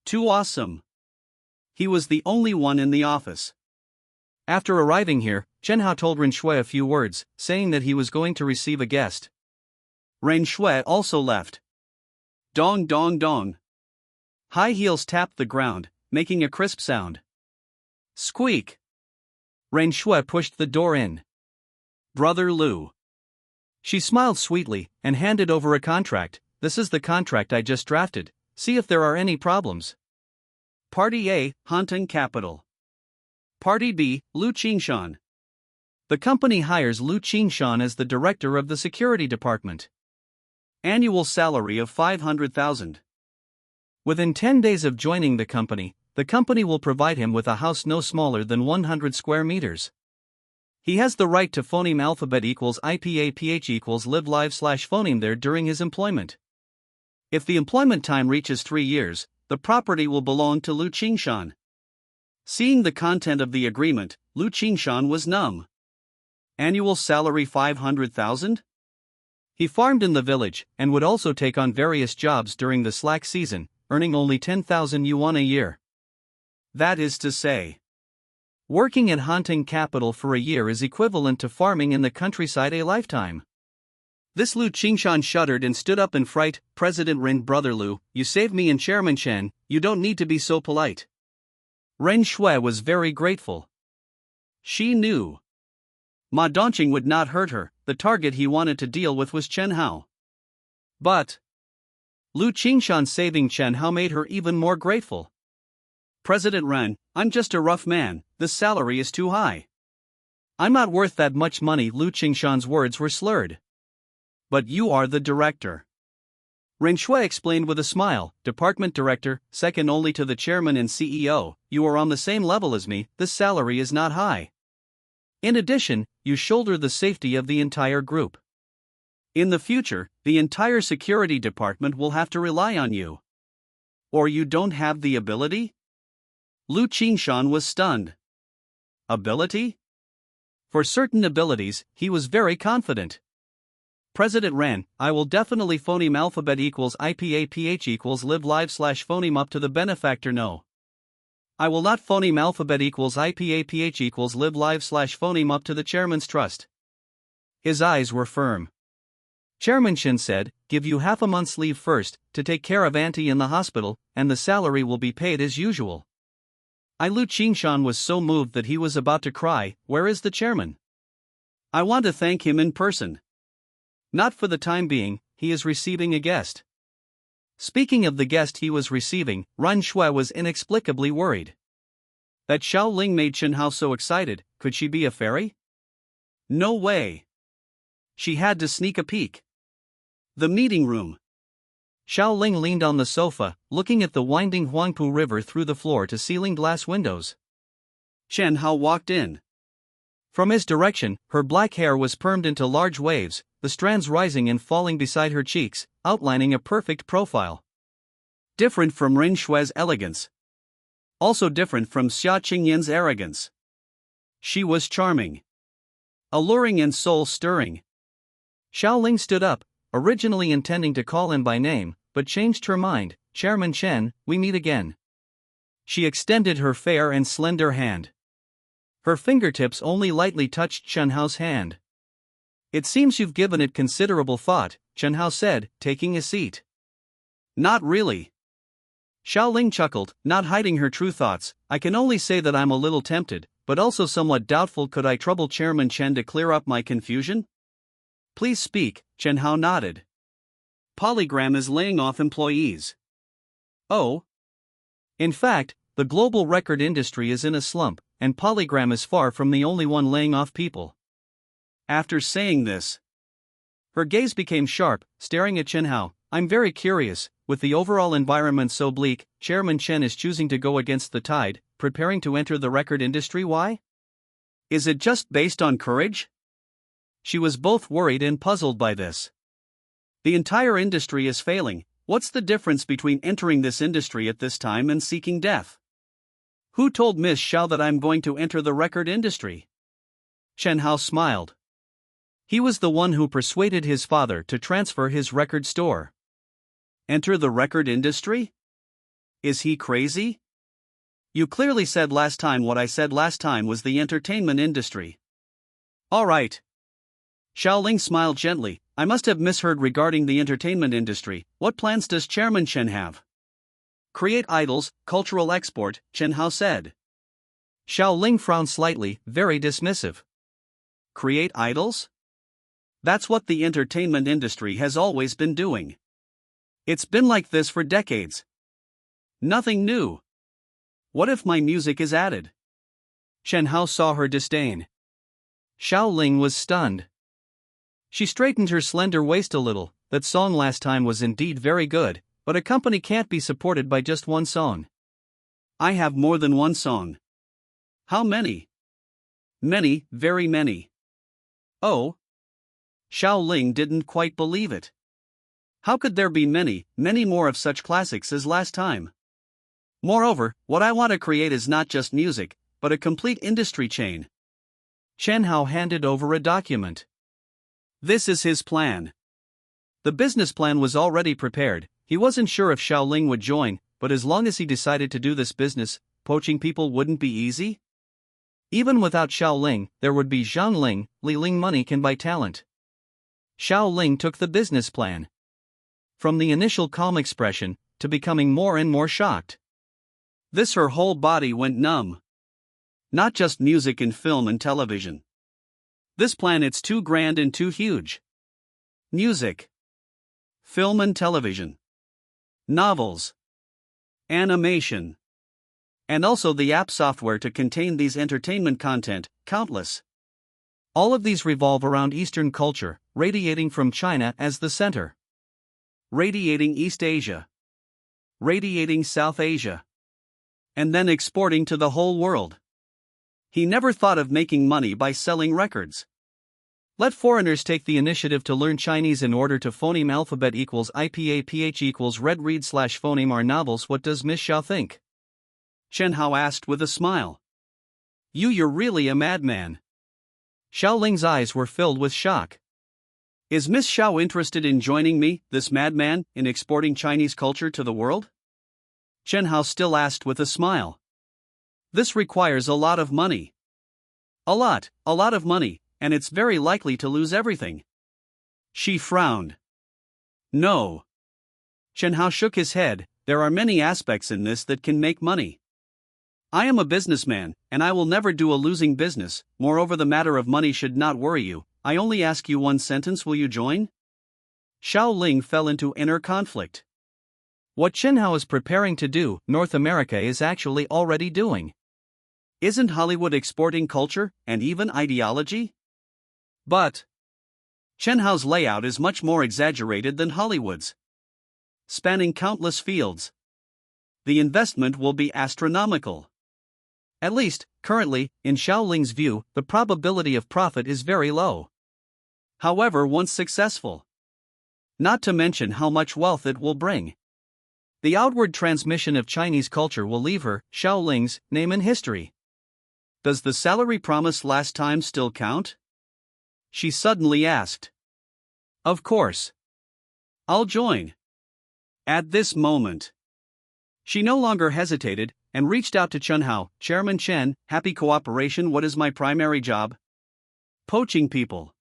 Too awesome. He was the only one in the office. After arriving here, Chen Hao told Ren Shui a few words, saying that he was going to receive a guest. Ren Shui also left. Dong dong dong. High heels tapped the ground, making a crisp sound. Squeak. Ren Shui pushed the door in. Brother Lu. She smiled sweetly, and handed over a contract. This is the contract I just drafted, see if there are any problems. Party A, Hantung Capital. Party B, Lu Qingshan. The company hires Lu Qingshan as the director of the security department. Annual salary of 500,000. Within 10 days of joining the company will provide him with a house no smaller than 100 square meters. He has the right to phoneme alphabet equals IPAPH equals live live / phoneme there during his employment. If the employment time reaches 3 years, the property will belong to Lu Qingshan. Seeing the content of the agreement, Lu Qingshan was numb. Annual salary 500,000? He farmed in the village, and would also take on various jobs during the slack season, earning only 10,000 yuan a year. That is to say, working at Hantung Capital for a year is equivalent to farming in the countryside a lifetime. This Lu Qingshan shuddered and stood up in fright. President Ren, brother Lu, you saved me, and Chairman Chen, you don't need to be so polite. Ren Shui was very grateful. She knew Ma Dongqing would not hurt her. The target he wanted to deal with was Chen Hao. But Lu Qingshan saving Chen Hao made her even more grateful. President Ren, I'm just a rough man, the salary is too high. I'm not worth that much money. Lu Qingshan's words were slurred. But you are the director. Ren Shui explained with a smile, department director, second only to the chairman and CEO, you are on the same level as me, this salary is not high. In addition, you shoulder the safety of the entire group. In the future, the entire security department will have to rely on you. Or you don't have the ability? Lu Qingshan was stunned. Ability? For certain abilities, he was very confident. President Ren, I will definitely phoneme alphabet equals IPAPH equals live live / phoneme up to the benefactor no. I will not phoneme alphabet equals IPAPH equals live live / phoneme up to the chairman's trust. His eyes were firm. Chairman Chen said, "Give you half a month's leave first, to take care of Auntie in the hospital, and the salary will be paid as usual." Lu Qingshan was so moved that he was about to cry. "Where is the chairman? I want to thank him in person." "Not for the time being, he is receiving a guest." Speaking of the guest he was receiving, Ren Shui was inexplicably worried. That Xiao Ling made Chen Hao so excited. Could she be a fairy? No way. She had to sneak a peek. The meeting room. Xiao Ling leaned on the sofa, looking at the winding Huangpu River through the floor-to-ceiling glass windows. Chen Hao walked in. From his direction, her black hair was permed into large waves, the strands rising and falling beside her cheeks, outlining a perfect profile. Different from Ren Shui's elegance. Also different from Xia Qingyan's arrogance. She was charming, alluring and soul-stirring. Xiao Ling stood up, originally intending to call him by name, but changed her mind. "Chairman Chen, we meet again." She extended her fair and slender hand. Her fingertips only lightly touched Chen Hao's hand. "It seems you've given it considerable thought," Chen Hao said, taking a seat. "Not really." Xiao Ling chuckled, not hiding her true thoughts. "I can only say that I'm a little tempted, but also somewhat doubtful. Could I trouble Chairman Chen to clear up my confusion?" "Please speak," Chen Hao nodded. "Polygram is laying off employees." "Oh? In fact, the global record industry is in a slump, and Polygram is far from the only one laying off people." After saying this, her gaze became sharp, staring at Chen Hao. "I'm very curious, with the overall environment so bleak, Chairman Chen is choosing to go against the tide, preparing to enter the record industry. Why? Is it just based on courage?" She was both worried and puzzled by this. The entire industry is failing. What's the difference between entering this industry at this time and seeking death? "Who told Miss Xiao that I'm going to enter the record industry?" Chen Hao smiled. He was the one who persuaded his father to transfer his record store. Enter the record industry? Is he crazy? You clearly said last time what I said last time was the entertainment industry. All right. Xiao Ling smiled gently. "I must have misheard regarding the entertainment industry. What plans does Chairman Chen have?" "Create idols, cultural export," Chen Hao said. Xiao Ling frowned slightly, very dismissive. Create idols? That's what the entertainment industry has always been doing. It's been like this for decades. Nothing new. What if my music is added? Chen Hao saw her disdain. Xiao Ling was stunned. She straightened her slender waist a little. That song last time was indeed very good, but a company can't be supported by just one song. I have more than one song. How many? Many, very many. Oh? Xiao Ling didn't quite believe it. How could there be many, many more of such classics as last time? Moreover, what I want to create is not just music, but a complete industry chain. Chen Hao handed over a document. This is his plan. The business plan was already prepared. He wasn't sure if Xiao Ling would join, but as long as he decided to do this business, poaching people wouldn't be easy. Even without Xiao Ling, there would be Zhang Ling. Li Ling money can buy talent. Xiao Ling took the business plan. From the initial calm expression, to becoming more and more shocked. Her whole body went numb. Not just music and film and television. This plan, it's too grand and too huge. Music. Film and television. Novels. Animation. And also the app software to contain these entertainment content, countless. All of these revolve around Eastern culture, radiating from China as the center. Radiating East Asia. Radiating South Asia. And then exporting to the whole world. He never thought of making money by selling records. Let foreigners take the initiative to learn Chinese in order to phoneme alphabet equals IPA equals red read / phoneme are novels. What does Miss Xiao think? Chen Hao asked with a smile. You're really a madman. Xiao Ling's eyes were filled with shock. Is Miss Xiao interested in joining me, this madman, in exporting Chinese culture to the world? Chen Hao still asked with a smile. This requires a lot of money. A lot of money, and it's very likely to lose everything. She frowned. No. Chen Hao shook his head. There are many aspects in this that can make money. I am a businessman, and I will never do a losing business. Moreover, the matter of money should not worry you. I only ask you one sentence, will you join? Xiao Ling fell into inner conflict. What Chen Hao is preparing to do, North America is actually already doing. Isn't Hollywood exporting culture, and even ideology? But Chen Hao's layout is much more exaggerated than Hollywood's, spanning countless fields. The investment will be astronomical. At least, currently, in Xiao Ling's view, the probability of profit is very low. However, once successful, not to mention how much wealth it will bring. The outward transmission of Chinese culture will leave her, Xiao Ling's, name in history. Does the salary promised last time still count? She suddenly asked. Of course. I'll join. At this moment, she no longer hesitated, and reached out to Chen Hao. Chairman Chen, happy cooperation. What is my primary job? Poaching people.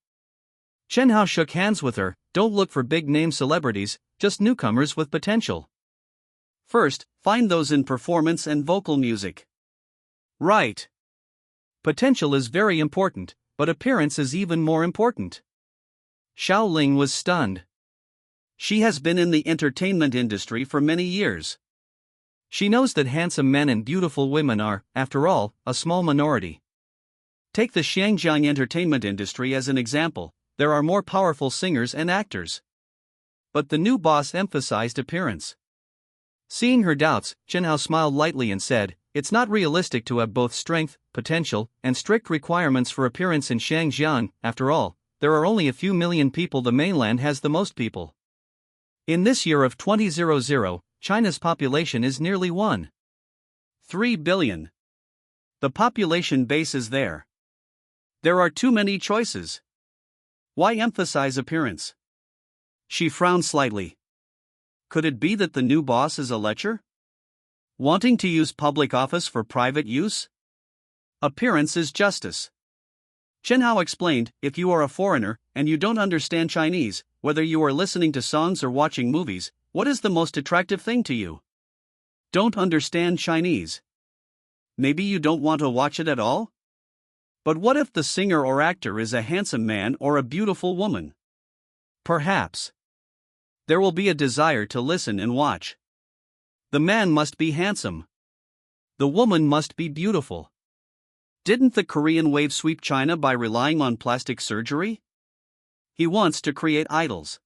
Chen Hao shook hands with her. Don't look for big-name celebrities, just newcomers with potential. First, find those in performance and vocal music. Right. Potential is very important, but appearance is even more important. Xiao Ling was stunned. She has been in the entertainment industry for many years. She knows that handsome men and beautiful women are, after all, a small minority. Take the Xinjiang entertainment industry as an example. There are more powerful singers and actors. But the new boss emphasized appearance. Seeing her doubts, Chen Hao smiled lightly and said, it's not realistic to have both strength, potential, and strict requirements for appearance in Xinjiang. After all, there are only a few million people. The mainland has the most people. In this year of 2000, China's population is nearly 1.3 billion. The population base is there. There are too many choices. Why emphasize appearance? She frowned slightly. Could it be that the new boss is a lecher? Wanting to use public office for private use? Appearance is justice. Chen Hao explained, if you are a foreigner, and you don't understand Chinese, whether you are listening to songs or watching movies, what is the most attractive thing to you? Don't understand Chinese. Maybe you don't want to watch it at all? But what if the singer or actor is a handsome man or a beautiful woman? Perhaps there will be a desire to listen and watch. The man must be handsome. The woman must be beautiful. Didn't the Korean wave sweep China by relying on plastic surgery? He wants to create idols.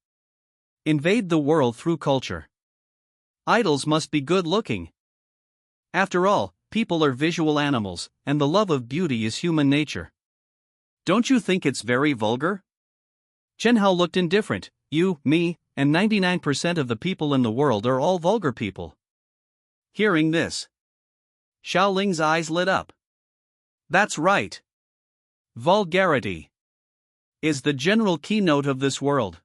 Invade the world through culture. Idols must be good looking. After all, people are visual animals, and the love of beauty is human nature. Don't you think it's very vulgar? Chen Hao looked indifferent. You, me, and 99% of the people in the world are all vulgar people. Hearing this, Xiao Ling's eyes lit up. That's right. Vulgarity is the general keynote of this world.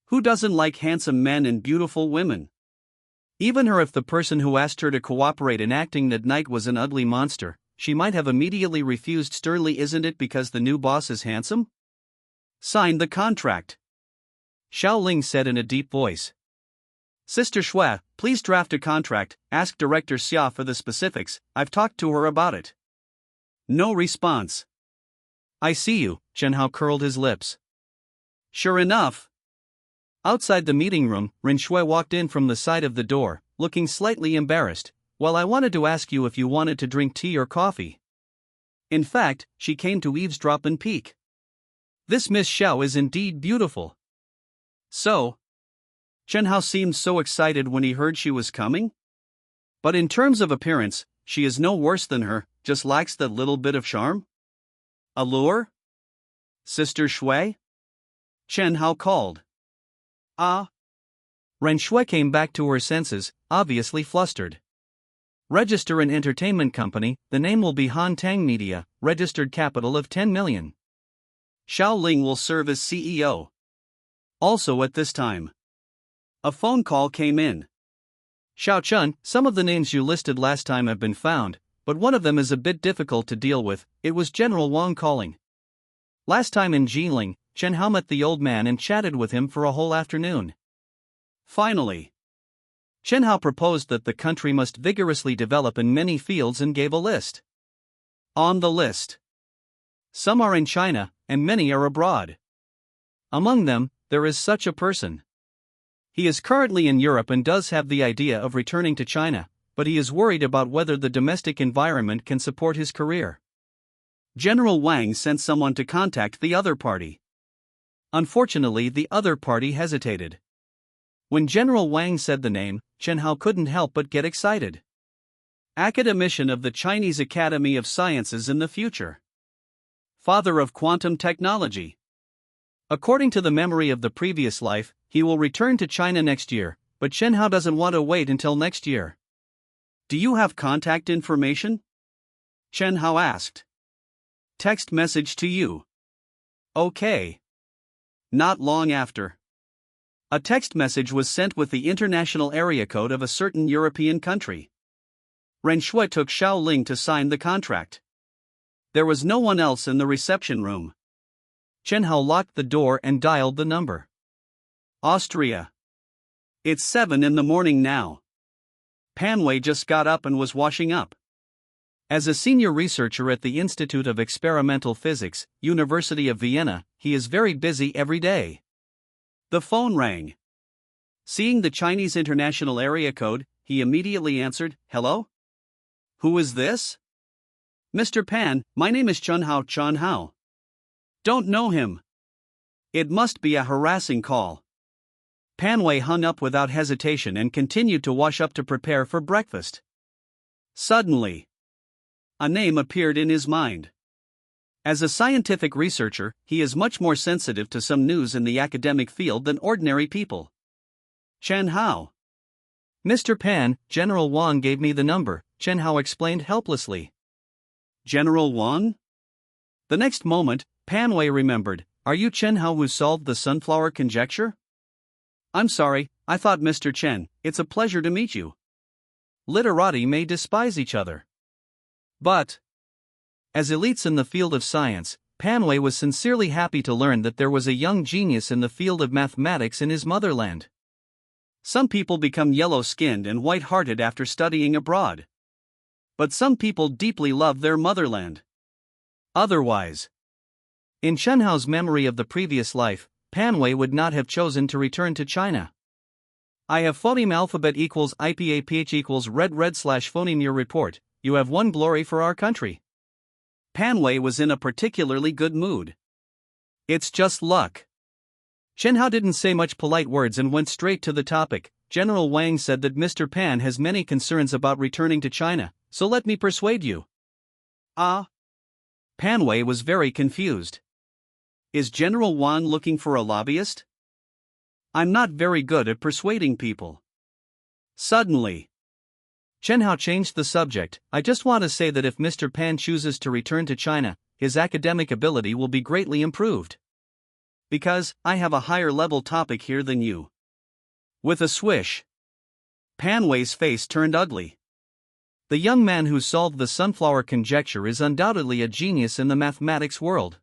Who doesn't like handsome men and beautiful women? Even her, if the person who asked her to cooperate in acting that night was an ugly monster, she might have immediately refused sternly. Isn't it because the new boss is handsome? Sign the contract, Xiao Ling said in a deep voice. Sister Shui, please draft a contract. Ask Director Xia for the specifics. I've talked to her about it. No response. I see you, Chen Hao curled his lips. Sure enough. Outside the meeting room, Ren Shui walked in from the side of the door, looking slightly embarrassed. Well, I wanted to ask you if you wanted to drink tea or coffee. In fact, she came to eavesdrop and peek. This Miss Xiao is indeed beautiful. So, Chen Hao seemed so excited when he heard she was coming. But in terms of appearance, she is no worse than her, just lacks that little bit of charm. Allure? Sister Shui? Chen Hao called. Ah. Ren Shui came back to her senses, obviously flustered. Register an entertainment company, the name will be Han Tang Media, registered capital of 10 million. Xiao Ling will serve as CEO. Also at this time, a phone call came in. Xiao Chun, some of the names you listed last time have been found, but one of them is a bit difficult to deal with. It was General Wang calling. Last time in Jiling, Chen Hao met the old man and chatted with him for a whole afternoon. Finally, Chen Hao proposed that the country must vigorously develop in many fields and gave a list. On the list, some are in China, and many are abroad. Among them, there is such a person. He is currently in Europe and does have the idea of returning to China, but he is worried about whether the domestic environment can support his career. General Wang sent someone to contact the other party. Unfortunately, the other party hesitated. When General Wang said the name, Chen Hao couldn't help but get excited. Academician of the Chinese Academy of Sciences in the future. Father of quantum technology. According to the memory of the previous life, he will return to China next year, but Chen Hao doesn't want to wait until next year. Do you have contact information? Chen Hao asked. Text message to you. Okay. Not long after, a text message was sent with the international area code of a certain European country. Ren Shui took Xiao Ling to sign the contract. There was no one else in the reception room. Chen Hao locked the door and dialed the number. Austria. It's 7 in the morning now. Pan Wei just got up and was washing up. As a senior researcher at the Institute of Experimental Physics, University of Vienna, he is very busy every day. The phone rang. Seeing the Chinese international area code, he immediately answered, "Hello? Who is this?" "Mr. Pan, my name is Chen Hao. Don't know him." It must be a harassing call. Pan Wei hung up without hesitation and continued to wash up to prepare for breakfast. Suddenly, a name appeared in his mind. As a scientific researcher, he is much more sensitive to some news in the academic field than ordinary people. Chen Hao. "Mr. Pan, General Wang gave me the number," Chen Hao explained helplessly. "General Wang?" The next moment, Pan Wei remembered, "Are you Chen Hao who solved the sunflower conjecture?" "I'm sorry, I thought Mr. Chen, it's a pleasure to meet you." Literati may despise each other, but as elites in the field of science, Pan Wei was sincerely happy to learn that there was a young genius in the field of mathematics in his motherland. Some people become yellow-skinned and white-hearted after studying abroad. But some people deeply love their motherland. Otherwise, in Chen Hao's memory of the previous life, Pan Wei would not have chosen to return to China. I have phoneme alphabet equals IPAPH equals red /phoneme your report. You have won glory for our country. Pan Wei was in a particularly good mood. It's just luck. Chen Hao didn't say much polite words and went straight to the topic. General Wang said that Mr. Pan has many concerns about returning to China, so let me persuade you. Ah? Pan Wei was very confused. Is General Wang looking for a lobbyist? I'm not very good at persuading people. Suddenly, Chen Hao changed the subject. I just want to say that if Mr. Pan chooses to return to China, his academic ability will be greatly improved. Because I have a higher level topic here than you. With a swish, Pan Wei's face turned ugly. The young man who solved the sunflower conjecture is undoubtedly a genius in the mathematics world.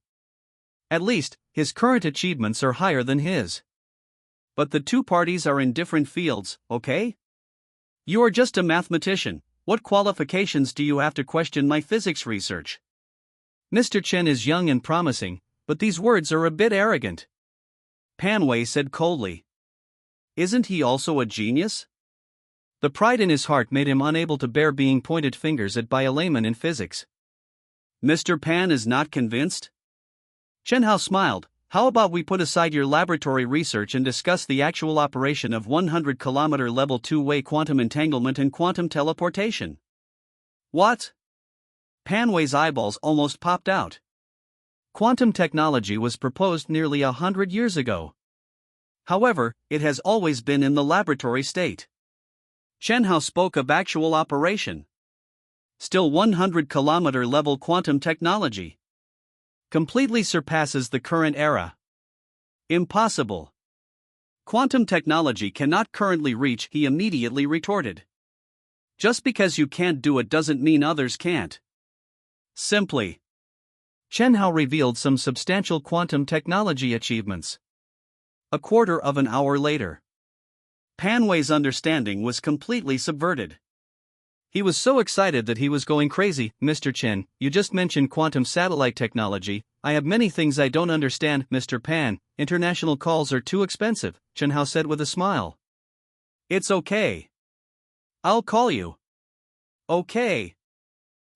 At least, his current achievements are higher than his. But the two parties are in different fields, okay? You are just a mathematician. What qualifications do you have to question my physics research? Mr. Chen is young and promising, but these words are a bit arrogant. Pan Wei said coldly. Isn't he also a genius? The pride in his heart made him unable to bear being pointed fingers at by a layman in physics. Mr. Pan is not convinced? Chen Hao smiled. How about we put aside your laboratory research and discuss the actual operation of 100-kilometer level two-way quantum entanglement and quantum teleportation? What? Pan Wei's eyeballs almost popped out. Quantum technology was proposed nearly 100 years ago. However, it has always been in the laboratory state. Chen Hao spoke of actual operation. Still 100-kilometer level quantum technology completely surpasses the current era. Impossible. Quantum technology cannot currently reach, he immediately retorted. Just because you can't do it doesn't mean others can't. Simply. Chen Hao revealed some substantial quantum technology achievements. A quarter of an hour later, Pan Wei's understanding was completely subverted. he was so excited that he was going crazy. Mr. Chen, you just mentioned quantum satellite technology. I have many things I don't understand, Mr. Pan. International calls are too expensive, Chen Hao said with a smile. It's okay. I'll call you. Okay.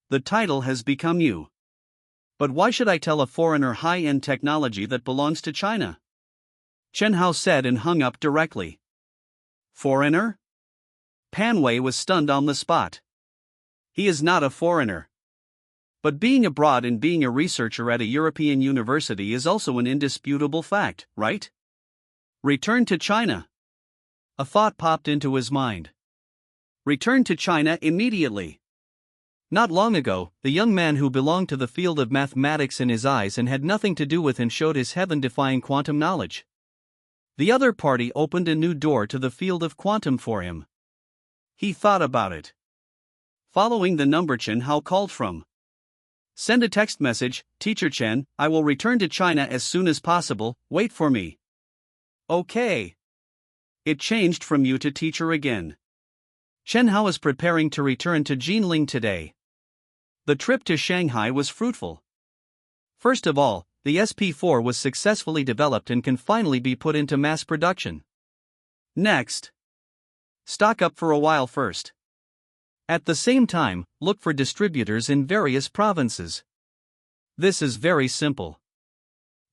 The title has become you. But why should I tell a foreigner high-end technology that belongs to China? Chen Hao said and hung up directly. Foreigner? Pan Wei was stunned on the spot. He is not a foreigner. But being abroad and being a researcher at a European university is also an indisputable fact, right? Return to China. A thought popped into his mind. Return to China immediately. Not long ago, the young man who belonged to the field of mathematics in his eyes and had nothing to do with him showed his heaven-defying quantum knowledge. The other party opened a new door to the field of quantum for him. He thought about it. Following the number Chen Hao called from. Send a text message, Teacher Chen, I will return to China as soon as possible, wait for me. Okay. It changed from you to teacher again. Chen Hao is preparing to return to Jinling today. The trip to Shanghai was fruitful. First of all, the SP4 was successfully developed and can finally be put into mass production. Next, stock up for a while first. At the same time, look for distributors in various provinces. This is very simple.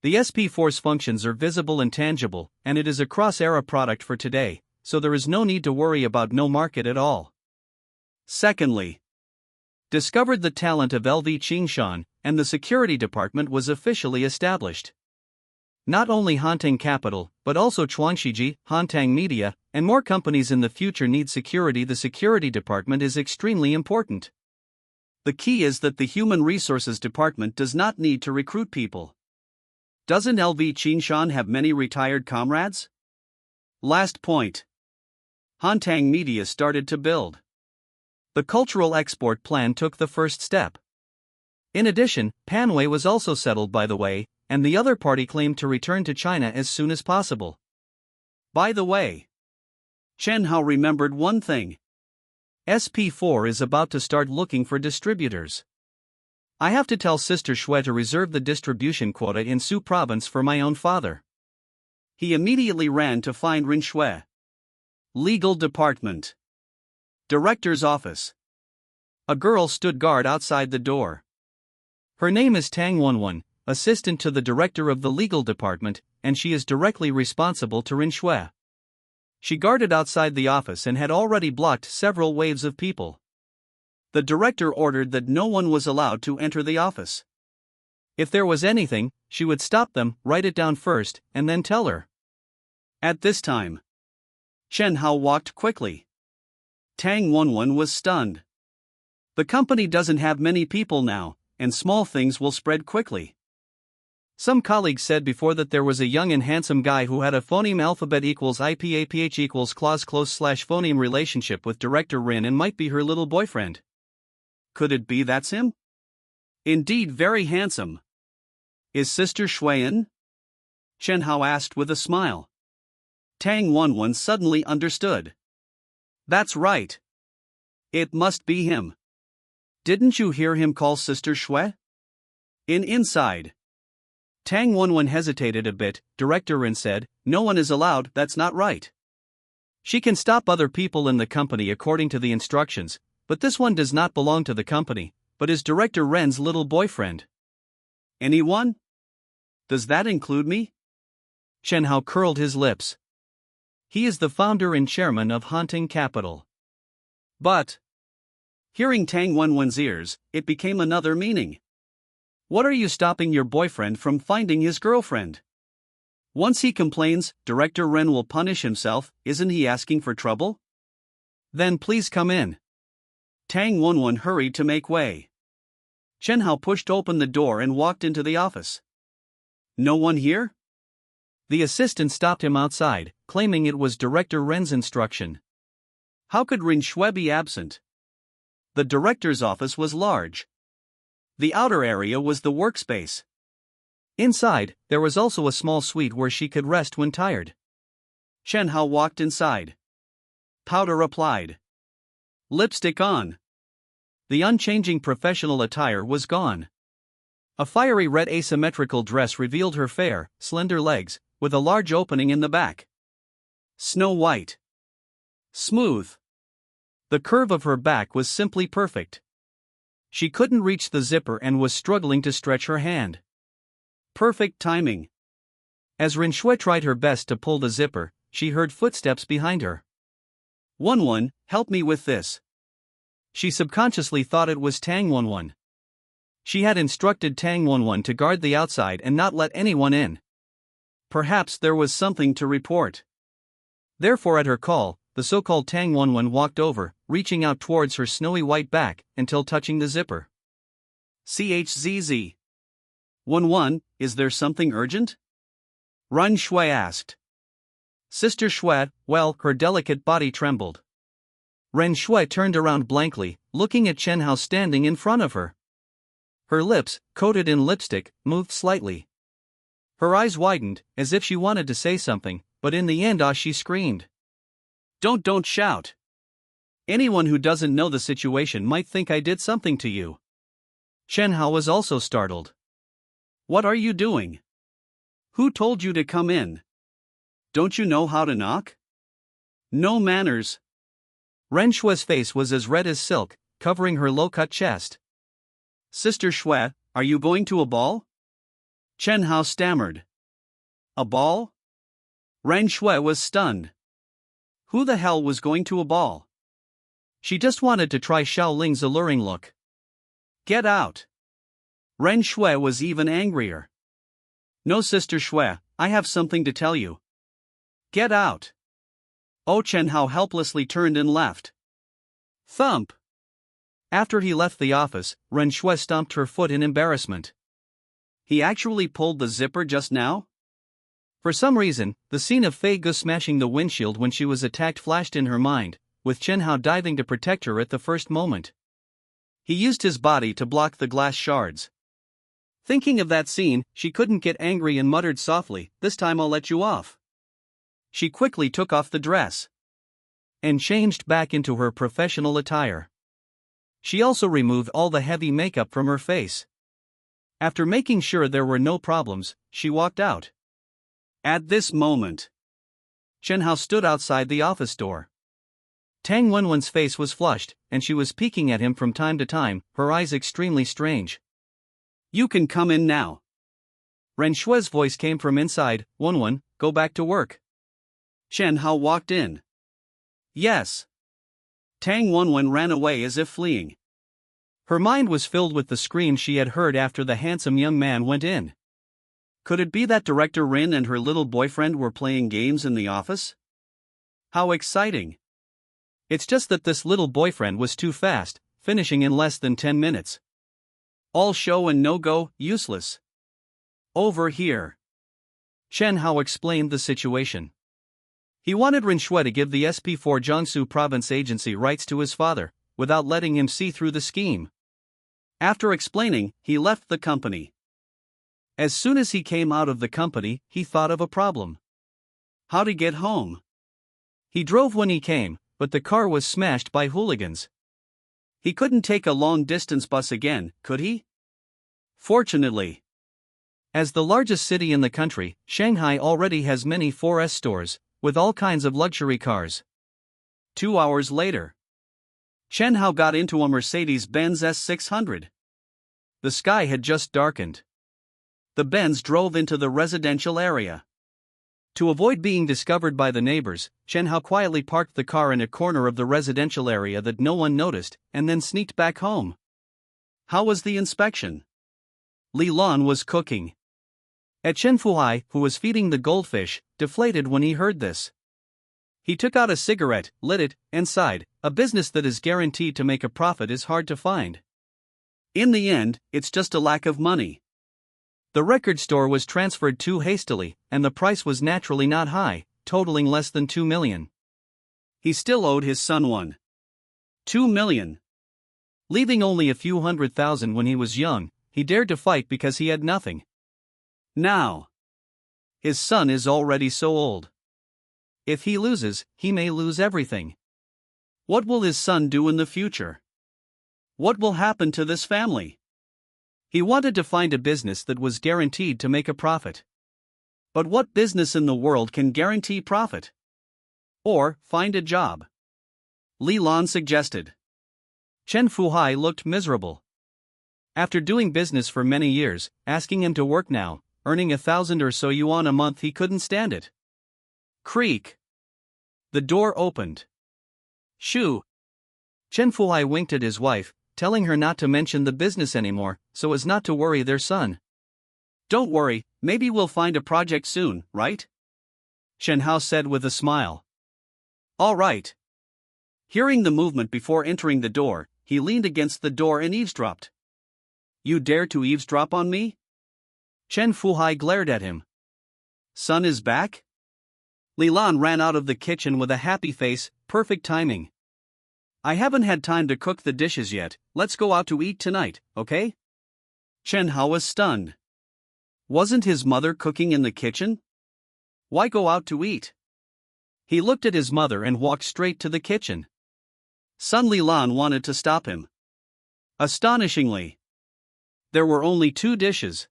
The SP4's functions are visible and tangible, and it is a cross-era product for today, so there is no need to worry about no market at all. Secondly, discovered the talent of LV Qingshan, and the security department was officially established. Not only Hantang Capital, but also Chuangshiji, Hantang Media, and more companies in the future need security. The security department is extremely important. The key is that the human resources department does not need to recruit people. Doesn't LV Qingshan have many retired comrades? Last point. Hantang Media started to build. The cultural export plan took the first step. In addition, Pan Wei was also settled, by the way, and the other party claimed to return to China as soon as possible. By the way, Chen Hao remembered one thing. SP4 is about to start looking for distributors. I have to tell Sister Shui to reserve the distribution quota in Su province for my own father. He immediately ran to find Rin Shui. Legal Department. Director's Office. A girl stood guard outside the door. Her name is Tang Wenwen, assistant to the director of the legal department, and she is directly responsible to Rin Shui. She guarded outside the office and had already blocked several waves of people. The director ordered that no one was allowed to enter the office. If there was anything, she would stop them, write it down first, and then tell her. At this time, Chen Hao walked quickly. Tang Wenwen was stunned. The company doesn't have many people now, and small things will spread quickly. Some colleagues said before that there was a young and handsome guy who had a phoneme alphabet equals IPAPH equals clause close / phoneme relationship with Director Rin and might be her little boyfriend. Could it be that's him? Indeed, very handsome. Is Sister Shui in? Chen Hao asked with a smile. Tang Wenwen suddenly understood. That's right. It must be him. Didn't you hear him call Sister Shui? Inside. Tang Wenwen hesitated a bit. Director Rin said, no one is allowed, that's not right. She can stop other people in the company according to the instructions, but this one does not belong to the company, but is Director Ren's little boyfriend. Anyone? Does that include me? Chen Hao curled his lips. He is the founder and chairman of Hantang Capital. But, hearing Tang Wenwen's ears, it became another meaning. What are you stopping your boyfriend from finding his girlfriend? Once he complains, Director Ren will punish himself, isn't he asking for trouble? Then please come in. Tang Wenwen hurried to make way. Chen Hao pushed open the door and walked into the office. No one here? The assistant stopped him outside, claiming it was Director Ren's instruction. How could Rin Shui be absent? The director's office was large. The outer area was the workspace. Inside, there was also a small suite where she could rest when tired. Chen Hao walked inside. Powder applied. Lipstick on. The unchanging professional attire was gone. A fiery red asymmetrical dress revealed her fair, slender legs, with a large opening in the back. Snow white. Smooth. The curve of her back was simply perfect. She couldn't reach the zipper and was struggling to stretch her hand. Perfect timing. As Ren Shui tried her best to pull the zipper, she heard footsteps behind her. One, help me with this. She subconsciously thought it was Tang One. She had instructed Tang One to guard the outside and not let anyone in. Perhaps there was something to report. Therefore, at her call, the so-called Tang One walked over, reaching out towards her snowy white back until touching the zipper. Chzz. One, is there something urgent? Ren Shui asked. Sister Shui, well, her delicate body trembled. Ren Shui turned around blankly, looking at Chen Hao standing in front of her. Her lips, coated in lipstick, moved slightly. Her eyes widened, as if she wanted to say something, but in the end she screamed. Don't shout. Anyone who doesn't know the situation might think I did something to you. Chen Hao was also startled. What are you doing? Who told you to come in? Don't you know how to knock? No manners. Ren Shui's face was as red as silk, covering her low-cut chest. Sister Shui, are you going to a ball? Chen Hao stammered. A ball? Ren Shui was stunned. Who the hell was going to a ball? She just wanted to try Xiao Ling's alluring look. Get out. Ren Shui was even angrier. No, Sister Shui, I have something to tell you. Get out. Oh, Chen Hao helplessly turned and left. Thump. After he left the office, Ren Shui stomped her foot in embarrassment. He actually pulled the zipper just now? For some reason, the scene of Fei Gu smashing the windshield when she was attacked flashed in her mind, with Chen Hao diving to protect her at the first moment. He used his body to block the glass shards. Thinking of that scene, she couldn't get angry and muttered softly, "This time I'll let you off." She quickly took off the dress and changed back into her professional attire. She also removed all the heavy makeup from her face. After making sure there were no problems, she walked out. At this moment, Chen Hao stood outside the office door. Tang Wenwen's face was flushed, and she was peeking at him from time to time, her eyes extremely strange. You can come in now. Ren Shui's voice came from inside. Wenwen, go back to work. Chen Hao walked in. Yes. Tang Wenwen ran away as if fleeing. Her mind was filled with the screams she had heard after the handsome young man went in. Could it be that Director Rin and her little boyfriend were playing games in the office? How exciting! It's just that this little boyfriend was too fast, finishing in less than 10 minutes. All show and no go, useless. Over here. Chen Hao explained the situation. He wanted Ren Shui to give the SP4 Jiangsu Province Agency rights to his father, without letting him see through the scheme. After explaining, he left the company. As soon as he came out of the company, he thought of a problem. How to get home. He drove when he came, but the car was smashed by hooligans. He couldn't take a long-distance bus again, could he? Fortunately, as the largest city in the country, Shanghai already has many 4S stores, with all kinds of luxury cars. 2 hours later, Chen Hao got into a Mercedes-Benz S600. The sky had just darkened. The Benz drove into the residential area. To avoid being discovered by the neighbors, Chen Hao quietly parked the car in a corner of the residential area that no one noticed, and then sneaked back home. How was the inspection? Li Lan was cooking. At Chen Fuhai, who was feeding the goldfish, deflated when he heard this. He took out a cigarette, lit it, and sighed. A business that is guaranteed to make a profit is hard to find. In the end, it's just a lack of money. The record store was transferred too hastily, and the price was naturally not high, totaling less than 2 million. He still owed his son 2 million. Leaving only a few 100,000 when he was young, he dared to fight because he had nothing. Now, his son is already so old. If he loses, he may lose everything. What will his son do in the future? What will happen to this family? He wanted to find a business that was guaranteed to make a profit. But what business in the world can guarantee profit? Or find a job? Li Lan suggested. Chen Fuhai looked miserable. After doing business for many years, asking him to work now, earning 1,000 or so yuan a month, he couldn't stand it. Creak. The door opened. Shoo. Chen Fuhai winked at his wife, telling her not to mention the business anymore, so as not to worry their son. Don't worry, maybe we'll find a project soon, right? Shen Hao said with a smile. All right. Hearing the movement before entering the door, he leaned against the door and eavesdropped. You dare to eavesdrop on me? Chen Fuhai glared at him. Son is back? Li Lan ran out of the kitchen with a happy face, perfect timing. I haven't had time to cook the dishes yet, let's go out to eat tonight, okay? Chen Hao was stunned. Wasn't his mother cooking in the kitchen? Why go out to eat? He looked at his mother and walked straight to the kitchen. Son Li Lan wanted to stop him. Astonishingly, there were only 2 dishes.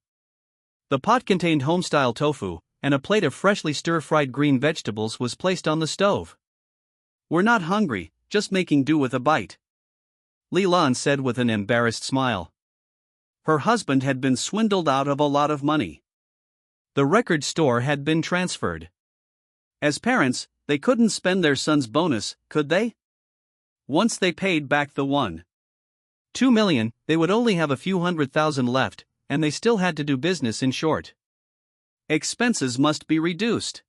The pot contained home-style tofu, and a plate of freshly stir-fried green vegetables was placed on the stove. We're not hungry, just making do with a bite, Li Lan said with an embarrassed smile. Her husband had been swindled out of a lot of money. The record store had been transferred. As parents, they couldn't spend their son's bonus, could they? Once they paid back the 1.2 million, they would only have a few 100,000 left, and they still had to do business in short. Expenses must be reduced.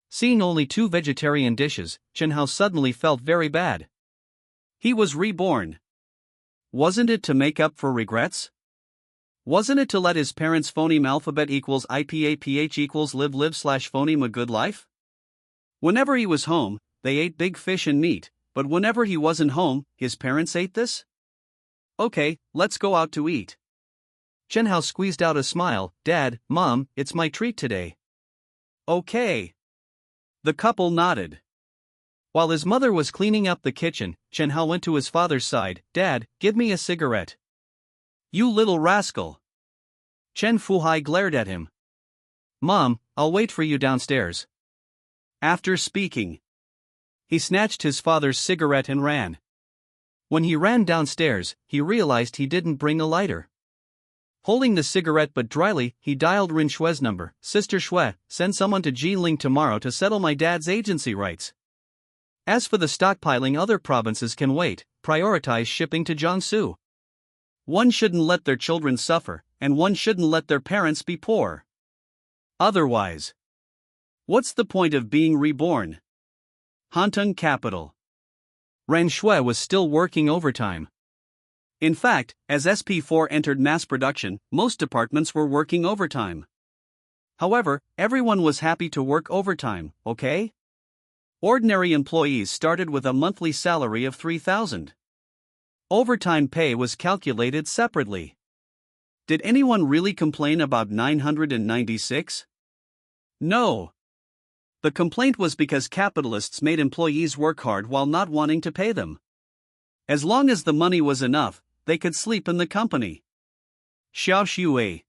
Seeing only 2 vegetarian dishes, Chen Hao suddenly felt very bad. He was reborn. Wasn't it to make up for regrets? Wasn't it to let his parents' phoneme alphabet equals IPAPH equals live/phoneme a good life? Whenever he was home, they ate big fish and meat, but whenever he wasn't home, his parents ate this? Okay, let's go out to eat. Chen Hao squeezed out a smile. Dad, Mom, it's my treat today. Okay. The couple nodded. While his mother was cleaning up the kitchen, Chen Hao went to his father's side. Dad, give me a cigarette. You little rascal. Chen Fuhai glared at him. Mom, I'll wait for you downstairs. After speaking, he snatched his father's cigarette and ran. When he ran downstairs, he realized he didn't bring a lighter. Holding the cigarette but dryly, he dialed Rin Shue's number. Sister Shue, send someone to Jiling tomorrow to settle my dad's agency rights. As for the stockpiling, other provinces can wait. Prioritize shipping to Jiangsu. One shouldn't let their children suffer, and one shouldn't let their parents be poor. Otherwise, what's the point of being reborn? Hantung Capital. Ren Shui was still working overtime. In fact, as SP4 entered mass production, most departments were working overtime. However, everyone was happy to work overtime, okay? Ordinary employees started with a monthly salary of 3,000. Overtime pay was calculated separately. Did anyone really complain about 996? No. The complaint was because capitalists made employees work hard while not wanting to pay them. As long as the money was enough, they could sleep in the company. Xiao Xue.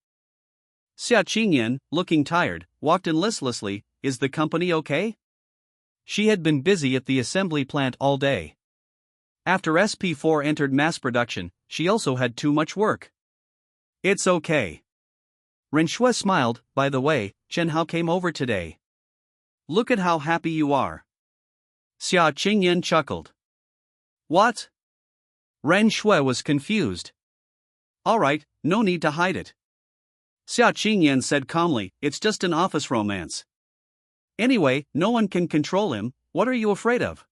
Xia Qingyan, looking tired, walked in listlessly. Is the company okay? She had been busy at the assembly plant all day. After SP4 entered mass production, she also had too much work. It's okay. Ren Shui smiled. By the way, Chen Hao came over today. Look at how happy you are. Xia Qingyan chuckled. What? Ren Shui was confused. Alright, no need to hide it. Xia Qingyan said calmly, it's just an office romance. Anyway, no one can control him, what are you afraid of?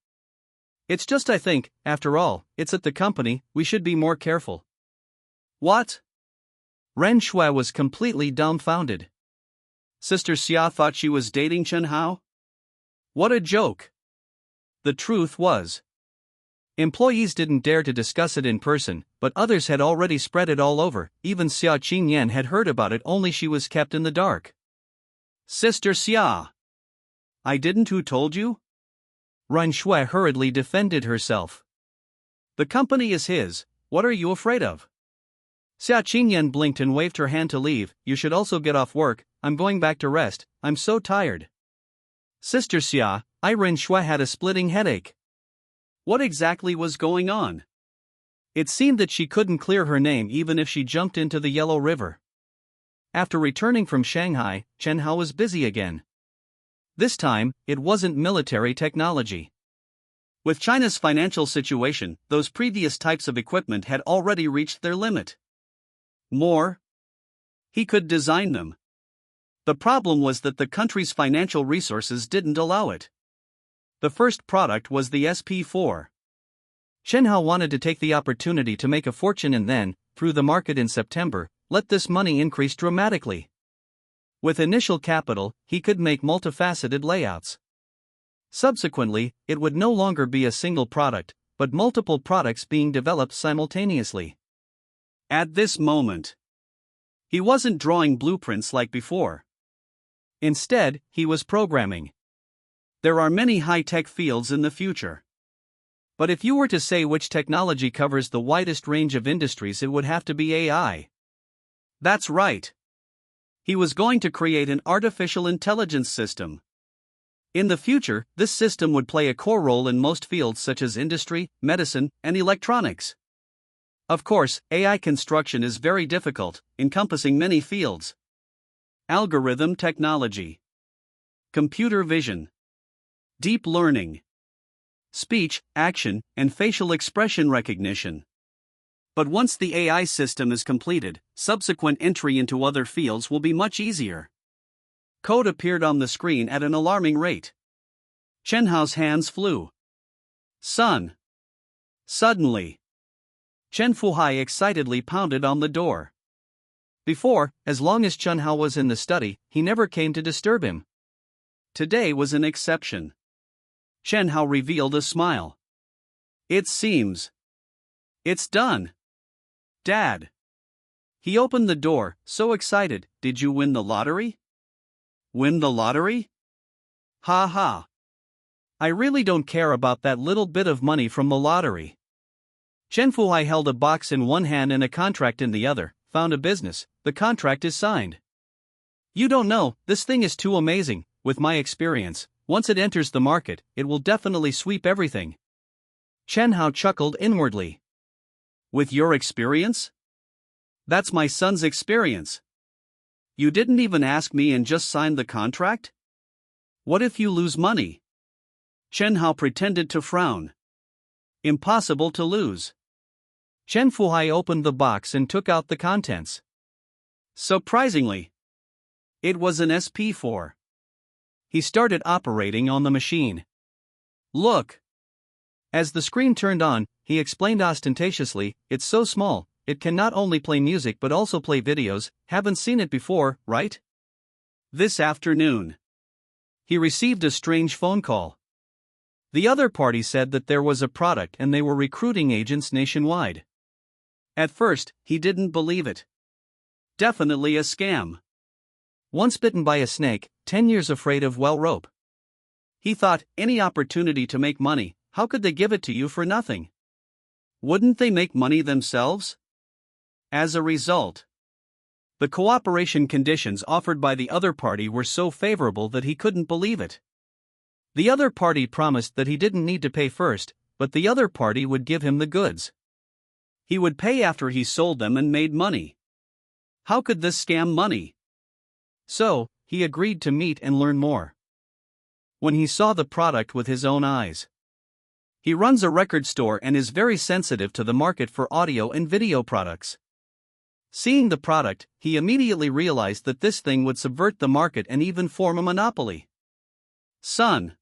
It's just I think, after all, it's at the company, we should be more careful. What? Ren Shui was completely dumbfounded. Sister Xia thought she was dating Chen Hao? What a joke. The truth was, Employees didn't dare to discuss it in person, but others had already spread it all over. Even Xia Qingyan had heard about it, only she was kept in the dark. Sister Xia. I didn't. Who told you? Ren Shui hurriedly defended herself. The company is his, what are you afraid of? Xia Qingyan blinked and waved her hand to leave. You should also get off work, I'm going back to rest, I'm so tired. Sister Xia, Ren Shui had a splitting headache. What exactly was going on? It seemed that she couldn't clear her name even if she jumped into the Yellow River. After returning from Shanghai, Chen Hao was busy again. This time, it wasn't military technology. With China's financial situation, those previous types of equipment had already reached their limit. More? He could design them. The problem was that the country's financial resources didn't allow it. The first product was the SP4. Chen Hao wanted to take the opportunity to make a fortune and then, through the market in September, let this money increase dramatically. With initial capital, he could make multifaceted layouts. Subsequently, it would no longer be a single product, but multiple products being developed simultaneously. At this moment, he wasn't drawing blueprints like before. Instead, he was programming. There are many high-tech fields in the future. But if you were to say which technology covers the widest range of industries, it would have to be AI. That's right. He was going to create an artificial intelligence system. In the future, this system would play a core role in most fields such as industry, medicine, and electronics. Of course, AI construction is very difficult, encompassing many fields. Algorithm technology, computer vision, deep learning, speech, action, and facial expression recognition. But once the AI system is completed, subsequent entry into other fields will be much easier. Code appeared on the screen at an alarming rate. Chen Hao's hands flew. Son! Suddenly, Chen Fuhai excitedly pounded on the door. Before, as long as Chen Hao was in the study, he never came to disturb him. Today was an exception. Chen Hao revealed a smile. It seems. It's done. Dad. He opened the door, so excited. Did you win the lottery? Win the lottery? Ha ha. I really don't care about that little bit of money from the lottery. Chen Fuhai held a box in one hand and a contract in the other. Found a business, the contract is signed. You don't know, this thing is too amazing. With my experience, once it enters the market, it will definitely sweep everything. Chen Hao chuckled inwardly. With your experience? That's my son's experience. You didn't even ask me and just signed the contract? What if you lose money? Chen Hao pretended to frown. Impossible to lose. Chen Fuhai opened the box and took out the contents. Surprisingly, it was an SP4. He started operating on the machine. Look! As the screen turned on, he explained ostentatiously, it's so small, it can not only play music but also play videos. Haven't seen it before, right? This afternoon, he received a strange phone call. The other party said that there was a product and they were recruiting agents nationwide. At first, he didn't believe it. Definitely a scam. Once bitten by a snake, 10 years afraid of rope. He thought, any opportunity to make money, how could they give it to you for nothing? Wouldn't they make money themselves? As a result, the cooperation conditions offered by the other party were so favorable that he couldn't believe it. The other party promised that he didn't need to pay first, but the other party would give him the goods. He would pay after he sold them and made money. How could this scam money? So, he agreed to meet and learn more. When he saw the product with his own eyes. He runs a record store and is very sensitive to the market for audio and video products. Seeing the product, he immediately realized that this thing would subvert the market and even form a monopoly. Son!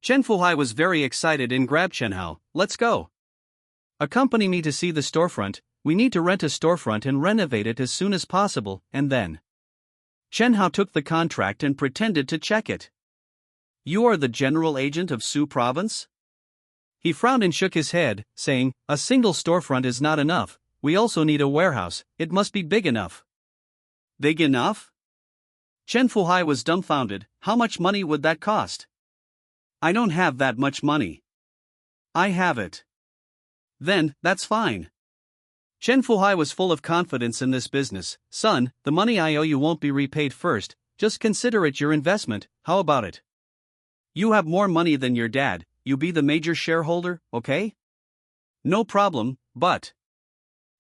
Chen Fuhai was very excited and grabbed Chen Hao. Let's go. Accompany me to see the storefront. We need to rent a storefront and renovate it as soon as possible, and then. Chen Hao took the contract and pretended to check it. You are the general agent of Su province? He frowned and shook his head, saying, "A single storefront is not enough, we also need a warehouse, it must be big enough." Big enough? Chen Fuhai was dumbfounded. How much money would that cost? I don't have that much money. I have it. Then, that's fine. Chen Fuhai was full of confidence in this business. "Son, the money I owe you won't be repaid first, just consider it your investment, how about it? You have more money than your dad, you be the major shareholder, okay? No problem, but...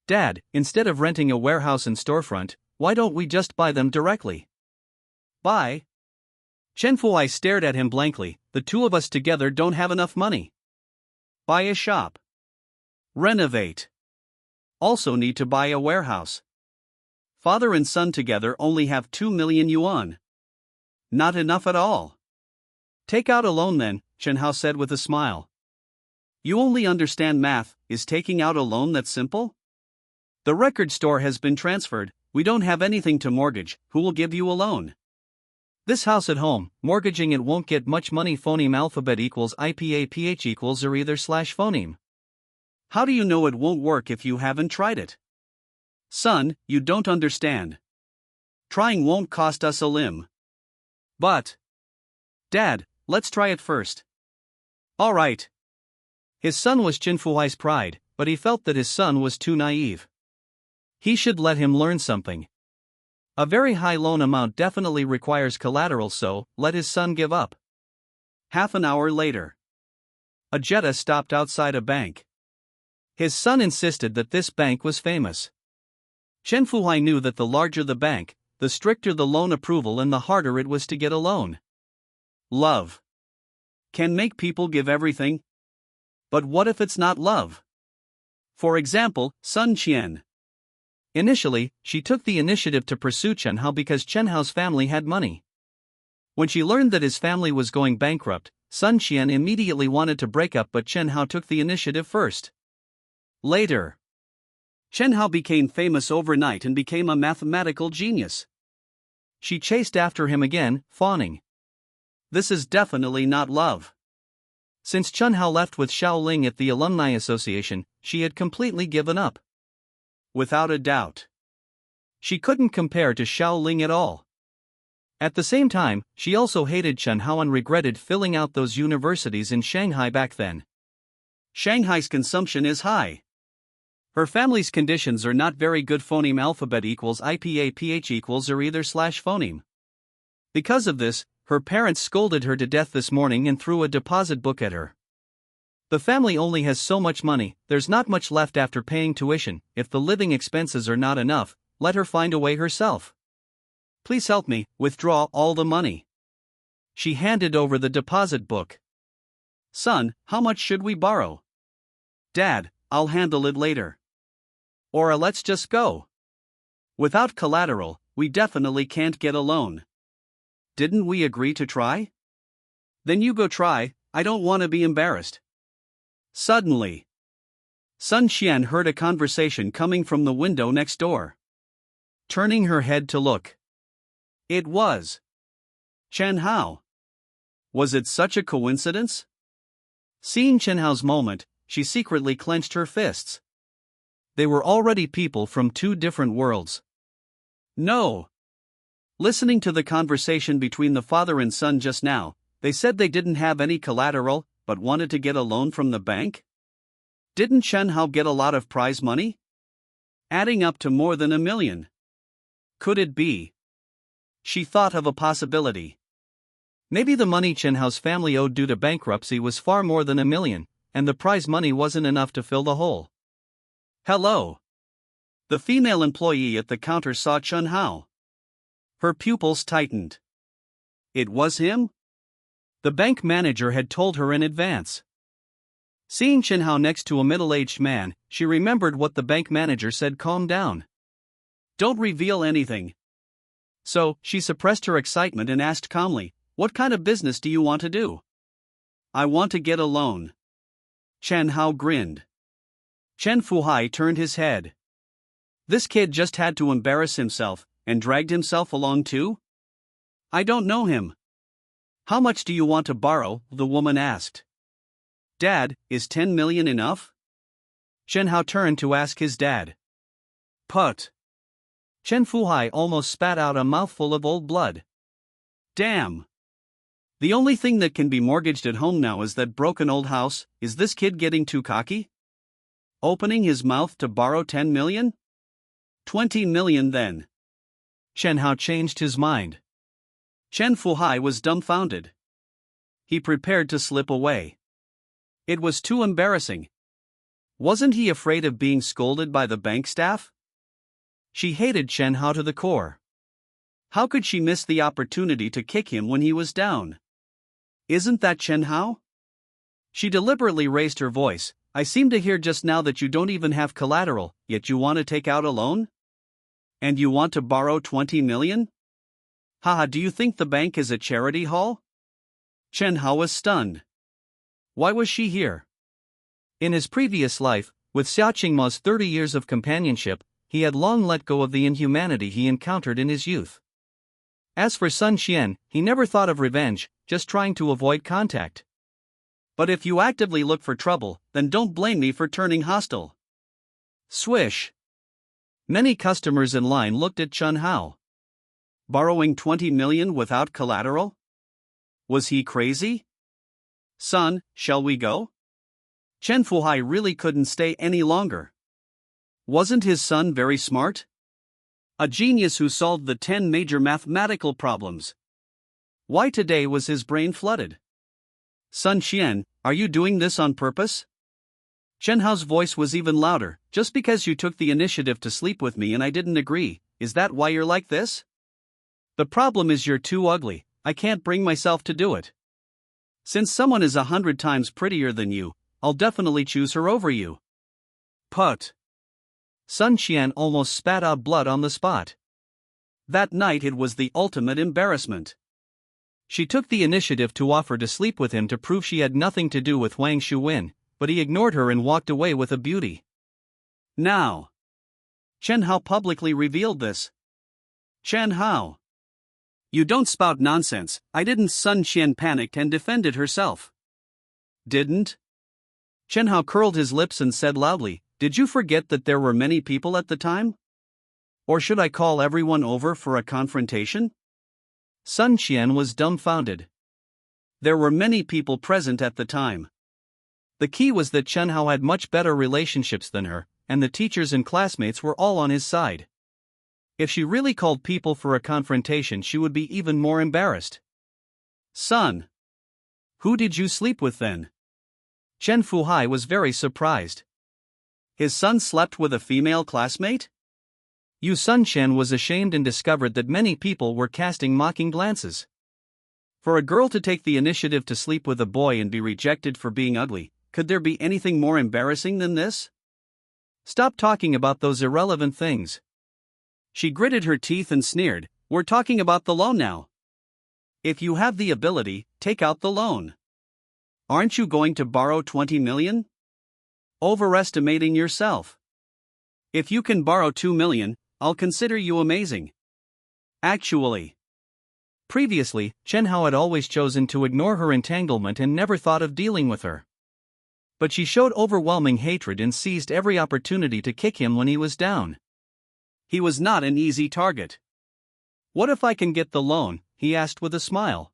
Dad, instead of renting a warehouse and storefront, why don't we just buy them directly?" "Buy?" Chen Fuhai stared at him blankly. "The two of us together don't have enough money." "Buy a shop. Renovate. Also need to buy a warehouse. Father and son together only have 2 million yuan. Not enough at all." "Take out a loan then," Chen Hao said with a smile. "You only understand math, is taking out a loan that simple? The record store has been transferred, we don't have anything to mortgage, who will give you a loan? This house at home, mortgaging it won't get much money. Phoneme alphabet equals IPAPH equals or either slash phoneme. How do you know it won't work if you haven't tried it? Son, you don't understand. Trying won't cost us a limb." "But... Dad, let's try it first." "All right." His son was Chen Fuhai's pride, but he felt that his son was too naive. He should let him learn something. A very high loan amount definitely requires collateral, so let his son give up. Half an hour later, a Jetta stopped outside a bank. His son insisted that this bank was famous. Chen Fuhai knew that the larger the bank, the stricter the loan approval and the harder it was to get a loan. Love can make people give everything. But what if it's not love? For example, Sun Qian. Initially, she took the initiative to pursue Chen Hao because Chen Hao's family had money. When she learned that his family was going bankrupt, Sun Qian immediately wanted to break up, but Chen Hao took the initiative first. Later, Chen Hao became famous overnight and became a mathematical genius. She chased after him again, fawning. This is definitely not love. Since Chen Hao left with Xiao Ling at the Alumni Association, she had completely given up. Without a doubt, she couldn't compare to Xiao Ling at all. At the same time, she also hated Chen Hao and regretted filling out those universities in Shanghai back then. Shanghai's consumption is high. Her family's conditions are not very good. Phoneme alphabet equals IPAPH equals or either slash phoneme. Because of this, her parents scolded her to death this morning and threw a deposit book at her. The family only has so much money, there's not much left after paying tuition. If the living expenses are not enough, let her find a way herself. Please help me, withdraw all the money. She handed over the deposit book. Son, how much should we borrow? Dad, I'll handle it later. Or let's just go. Without collateral, we definitely can't get a loan. Didn't we agree to try? Then you go try, I don't want to be embarrassed. Suddenly, Sun Qian heard a conversation coming from the window next door. Turning her head to look, it was Chen Hao. Was it such a coincidence? Seeing Chen Hao's moment, she secretly clenched her fists. They were already people from two different worlds. No. Listening to the conversation between the father and son just now, they said they didn't have any collateral, but wanted to get a loan from the bank? Didn't Chen Hao get a lot of prize money? Adding up to more than 1 million. Could it be? She thought of a possibility. Maybe the money Chen Hao's family owed due to bankruptcy was far more than 1 million, and the prize money wasn't enough to fill the hole. Hello. The female employee at the counter saw Chen Hao. Her pupils tightened. It was him? The bank manager had told her in advance. Seeing Chen Hao next to a middle-aged man, she remembered what the bank manager said. Calm down. Don't reveal anything. So, she suppressed her excitement and asked calmly, what kind of business do you want to do? I want to get a loan. Chen Hao grinned. Chen Fuhai turned his head. This kid just had to embarrass himself, and dragged himself along too? I don't know him. How much do you want to borrow? The woman asked. Dad, is 10 million enough? Chen Hao turned to ask his dad. Put. Chen Fuhai almost spat out a mouthful of old blood. Damn. The only thing that can be mortgaged at home now is that broken old house. Is this kid getting too cocky? Opening his mouth to borrow 10 million? 20 million then. Chen Hao changed his mind. Chen Fuhai was dumbfounded. He prepared to slip away. It was too embarrassing. Wasn't he afraid of being scolded by the bank staff? She hated Chen Hao to the core. How could she miss the opportunity to kick him when he was down? Isn't that Chen Hao? She deliberately raised her voice. I seem to hear just now that you don't even have collateral, yet you want to take out a loan? And you want to borrow 20 million? Haha, do you think the bank is a charity hall? Chen Hao was stunned. Why was she here? In his previous life, with Xia Qingma's 30 years of companionship, he had long let go of the inhumanity he encountered in his youth. As for Sun Qian, he never thought of revenge, just trying to avoid contact. But if you actively look for trouble, then don't blame me for turning hostile. Swish. Many customers in line looked at Chen Hao. Borrowing 20 million without collateral? Was he crazy? Son, shall we go? Chen Fuhai really couldn't stay any longer. Wasn't his son very smart? A genius who solved the 10 major mathematical problems. Why today was his brain flooded? Sun Qian, are you doing this on purpose? Chen Hao's voice was even louder. Just because you took the initiative to sleep with me and I didn't agree, is that why you're like this? The problem is you're too ugly, I can't bring myself to do it. Since someone is 100 times prettier than you, I'll definitely choose her over you. Put. Sun Qian almost spat out blood on the spot. That night it was the ultimate embarrassment. She took the initiative to offer to sleep with him to prove she had nothing to do with Wang Shuwen, but he ignored her and walked away with a beauty. Now, Chen Hao publicly revealed this. Chen Hao. You don't spout nonsense, I didn't. Sun Qian panicked and defended herself. Didn't? Chen Hao curled his lips and said loudly, did you forget that there were many people at the time? Or should I call everyone over for a confrontation? Sun Qian was dumbfounded. There were many people present at the time. The key was that Chen Hao had much better relationships than her, and the teachers and classmates were all on his side. If she really called people for a confrontation, she would be even more embarrassed. Son. Who did you sleep with then? Chen Fuhai was very surprised. His son slept with a female classmate? Yu Sun Chen was ashamed and discovered that many people were casting mocking glances. For a girl to take the initiative to sleep with a boy and be rejected for being ugly, could there be anything more embarrassing than this? Stop talking about those irrelevant things. She gritted her teeth and sneered, we're talking about the loan now. If you have the ability, take out the loan. Aren't you going to borrow 20 million? Overestimating yourself. If you can borrow 2 million, I'll consider you amazing. Actually. Previously, Chen Hao had always chosen to ignore her entanglement and never thought of dealing with her. But she showed overwhelming hatred and seized every opportunity to kick him when he was down. He was not an easy target. What if I can get the loan? He asked with a smile.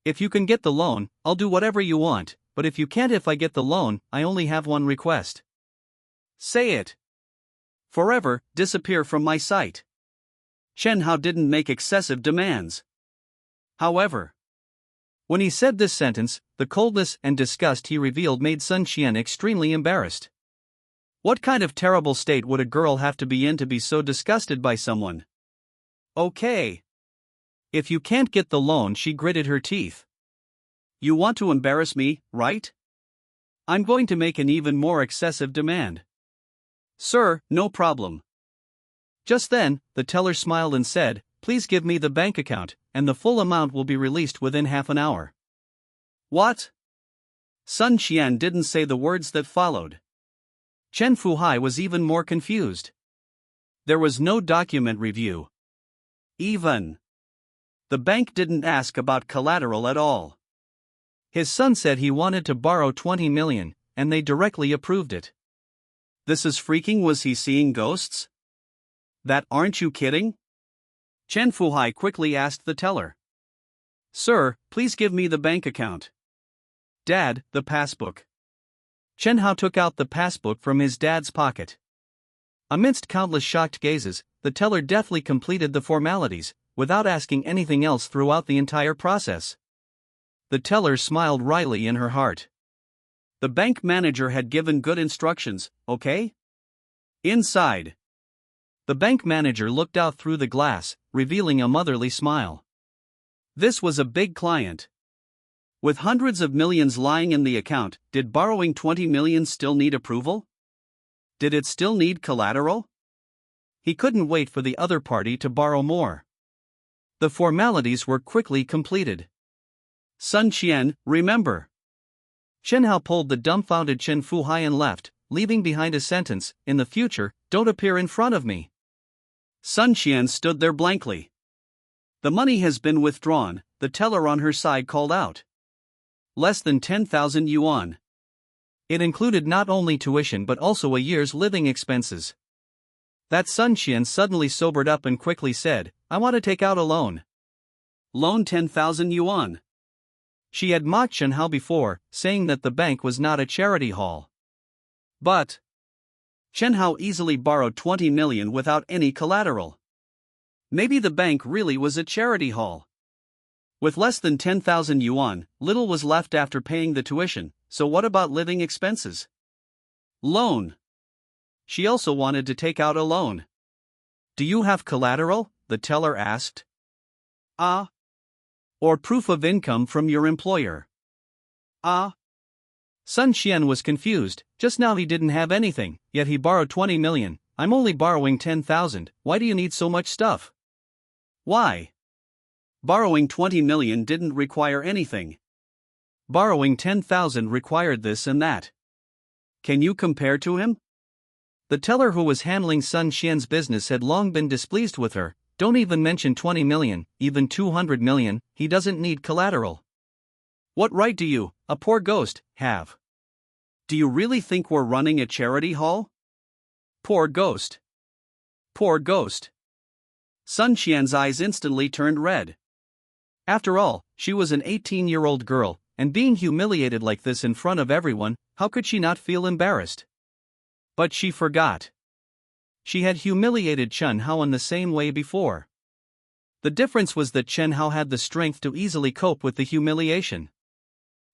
If you can get the loan, I'll do whatever you want, but if you can't, if I get the loan, I only have one request. Say it. Forever, disappear from my sight. Chen Hao didn't make excessive demands. However, when he said this sentence, the coldness and disgust he revealed made Sun Qian extremely embarrassed. What kind of terrible state would a girl have to be in to be so disgusted by someone? Okay. If you can't get the loan, she gritted her teeth. You want to embarrass me, right? I'm going to make an even more excessive demand. Sir, no problem. Just then, the teller smiled and said, please give me the bank account, and the full amount will be released within half an hour. What? Sun Qian didn't say the words that followed. Chen Fuhai was even more confused. There was no document review. Even. The bank didn't ask about collateral at all. His son said he wanted to borrow 20 million, and they directly approved it. This is freaking. Was he seeing ghosts? That aren't you kidding? Chen Fuhai quickly asked the teller. Sir, please give me the bank account. Dad, the passbook. Chen Hao took out the passbook from his dad's pocket. Amidst countless shocked gazes, the teller deftly completed the formalities, without asking anything else throughout the entire process. The teller smiled wryly in her heart. The bank manager had given good instructions, okay? Inside. The bank manager looked out through the glass, revealing a motherly smile. This was a big client. With hundreds of millions lying in the account, did borrowing 20 million still need approval? Did it still need collateral? He couldn't wait for the other party to borrow more. The formalities were quickly completed. Sun Qian, remember. Chen Hao pulled the dumbfounded Chen Fuhai and left, leaving behind a sentence, in the future, don't appear in front of me. Sun Qian stood there blankly. The money has been withdrawn, the teller on her side called out. Less than 10,000 yuan. It included not only tuition but also a year's living expenses. That Sun Qian suddenly sobered up and quickly said, I want to take out a loan. Loan 10,000 yuan. She had mocked Chen Hao before, saying that the bank was not a charity hall. But Chen Hao easily borrowed 20 million without any collateral. Maybe the bank really was a charity hall. With less than 10,000 yuan, little was left after paying the tuition, so what about living expenses? Loan. She also wanted to take out a loan. Do you have collateral? The teller asked. Or proof of income from your employer. Sun Qian was confused. Just now he didn't have anything, yet he borrowed 20 million. I'm only borrowing 10,000. Why do you need so much stuff? Why? Borrowing 20 million didn't require anything. Borrowing 10,000 required this and that. Can you compare to him? The teller who was handling Sun Qian's business had long been displeased with her. Don't even mention 20 million, even 200 million, he doesn't need collateral. What right do you, a poor ghost, have? Do you really think we're running a charity hall? Poor ghost. Poor ghost. Sun Qian's eyes instantly turned red. After all, she was an 18-year-old girl, and being humiliated like this in front of everyone, how could she not feel embarrassed? But she forgot. She had humiliated Chen Hao in the same way before. The difference was that Chen Hao had the strength to easily cope with the humiliation,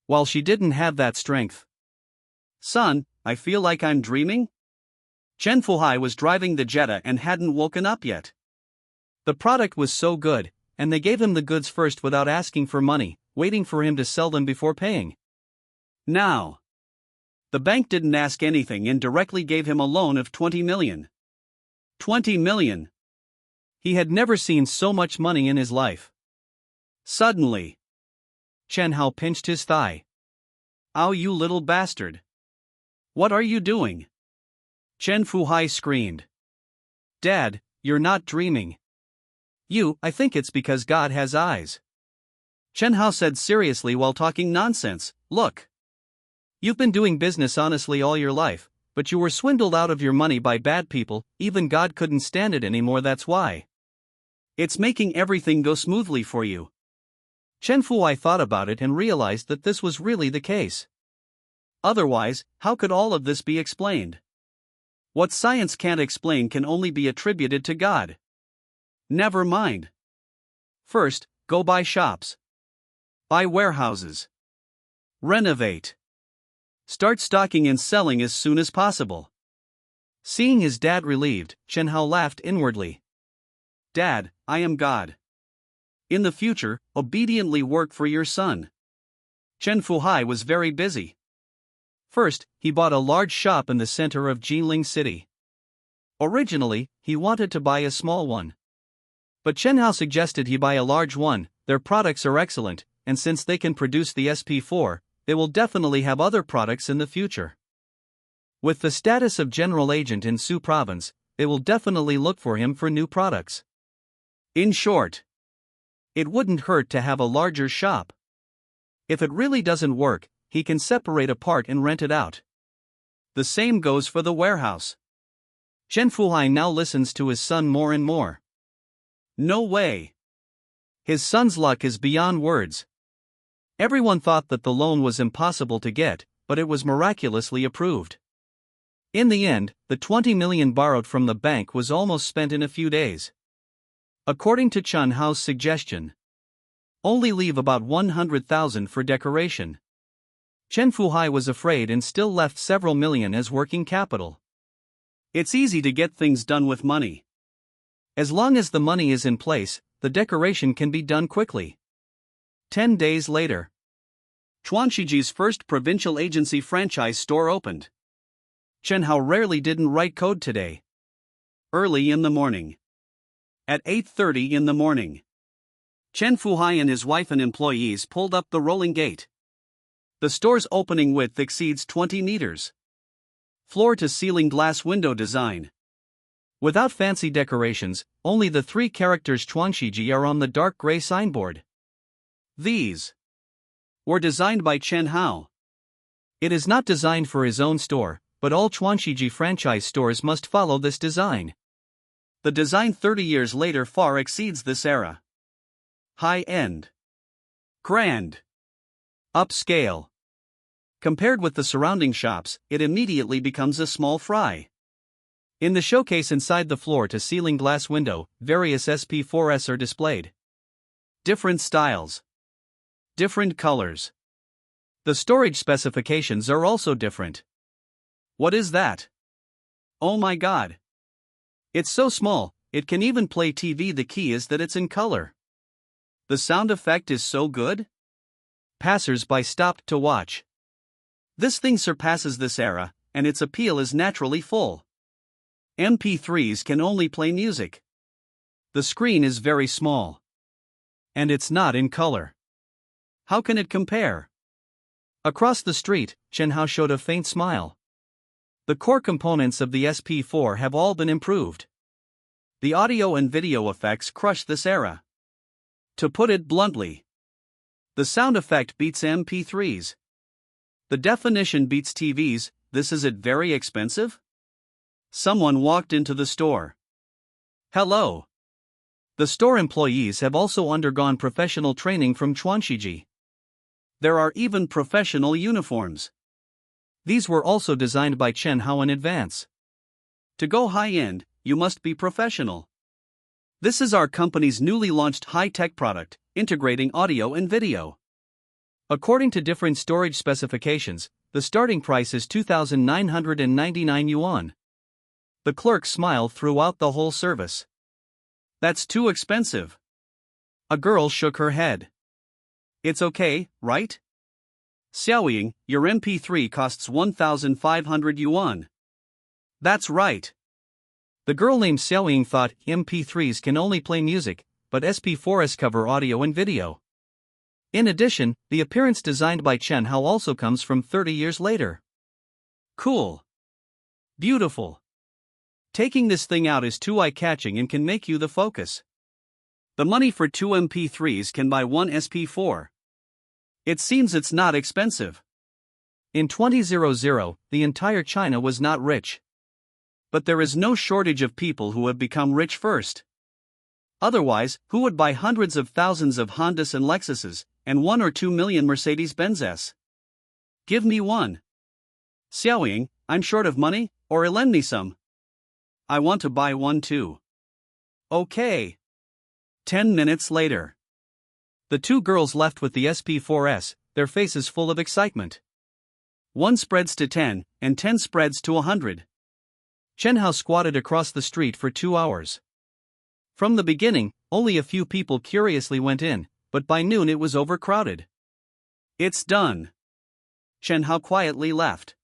while she didn't have that strength. Son, I feel like I'm dreaming? Chen Fuhai was driving the Jetta and hadn't woken up yet. The product was so good, and they gave him the goods first without asking for money, waiting for him to sell them before paying. Now, the bank didn't ask anything and directly gave him a loan of 20 million. 20 million. He had never seen so much money in his life. Suddenly, Chen Hao pinched his thigh. Ow, you little bastard. What are you doing? Chen Fuhai screamed. Dad, you're not dreaming. I think it's because God has eyes. Chen Hao said seriously while talking nonsense. Look. You've been doing business honestly all your life, but you were swindled out of your money by bad people, even God couldn't stand it anymore, that's why. It's making everything go smoothly for you. Chen Fuhai thought about it and realized that this was really the case. Otherwise, how could all of this be explained? What science can't explain can only be attributed to God. Never mind. First, go buy shops. Buy warehouses. Renovate. Start stocking and selling as soon as possible. Seeing his dad relieved, Chen Hao laughed inwardly. Dad, I am God. In the future, obediently work for your son. Chen Fuhai was very busy. First, he bought a large shop in the center of Jinling City. Originally, he wanted to buy a small one. But Chen Hao suggested he buy a large one. Their products are excellent, and since they can produce the SP4, they will definitely have other products in the future. With the status of general agent in Su province, they will definitely look for him for new products. In short, it wouldn't hurt to have a larger shop. If it really doesn't work, he can separate a part and rent it out. The same goes for the warehouse. Chen Fuhai now listens to his son more and more. No way. His son's luck is beyond words. Everyone thought that the loan was impossible to get, but it was miraculously approved. In the end, the 20 million borrowed from the bank was almost spent in a few days. According to Chen Hao's suggestion, only leave about 100,000 for decoration. Chen Fuhai was afraid and still left several million as working capital. It's easy to get things done with money. As long as the money is in place, the decoration can be done quickly. 10 days later, Chuanshiji's first provincial agency franchise store opened. Chen Hao rarely didn't write code today. Early in the morning. At 8:30 in the morning, Chen Fuhai and his wife and employees pulled up the rolling gate. The store's opening width exceeds 20 meters. Floor-to-ceiling glass window design. Without fancy decorations, only the 3 characters Chuanshiji are on the dark gray signboard. These were designed by Chen Hao. It is not designed for his own store, but all Chuanshiji franchise stores must follow this design. The design 30 years later far exceeds this era. High-end. Grand. Upscale. Compared with the surrounding shops, it immediately becomes a small fry. In the showcase inside the floor-to-ceiling glass window, various SP4S are displayed. Different styles. Different colors. The storage specifications are also different. What is that? Oh my god. It's so small, it can even play TV. The key is that it's in color. The sound effect is so good? Passers-by stopped to watch. This thing surpasses this era, and its appeal is naturally full. MP3s can only play music. The screen is very small. And it's not in color. How can it compare? Across the street, Chen Hao showed a faint smile. The core components of the SP4 have all been improved. The audio and video effects crush this era. To put it bluntly, the sound effect beats MP3s. The definition beats TVs. This is it very expensive? Someone walked into the store. Hello. The store employees have also undergone professional training from Chuanshiji. There are even professional uniforms. These were also designed by Chen Hao in advance. To go high-end, you must be professional. This is our company's newly launched high-tech product, integrating audio and video. According to different storage specifications, the starting price is 2,999 yuan. The clerk smiled throughout the whole service. That's too expensive. A girl shook her head. It's okay, right? Xiaoying, your MP3 costs 1,500 yuan. That's right. The girl named Xiaoying thought MP3s can only play music, but SP4s cover audio and video. In addition, the appearance designed by Chen Hao also comes from 30 years later. Cool. Beautiful. Taking this thing out is too eye-catching and can make you the focus. The money for 2 MP3s can buy 1 SP4. It seems it's not expensive. In 2000, the entire China was not rich. But there is no shortage of people who have become rich first. Otherwise, who would buy hundreds of thousands of Hondas and Lexuses, and 1 or 2 million Mercedes-Benzes? Give me one. Xiaoying, I'm short of money, or lend me some. I want to buy one too. Okay. 10 minutes later. The 2 girls left with the SP4S, their faces full of excitement. 1 spreads to 10, and 10 spreads to 100. Chen Hao squatted across the street for 2 hours. From the beginning, only a few people curiously went in, but by noon it was overcrowded. It's done. Chen Hao quietly left.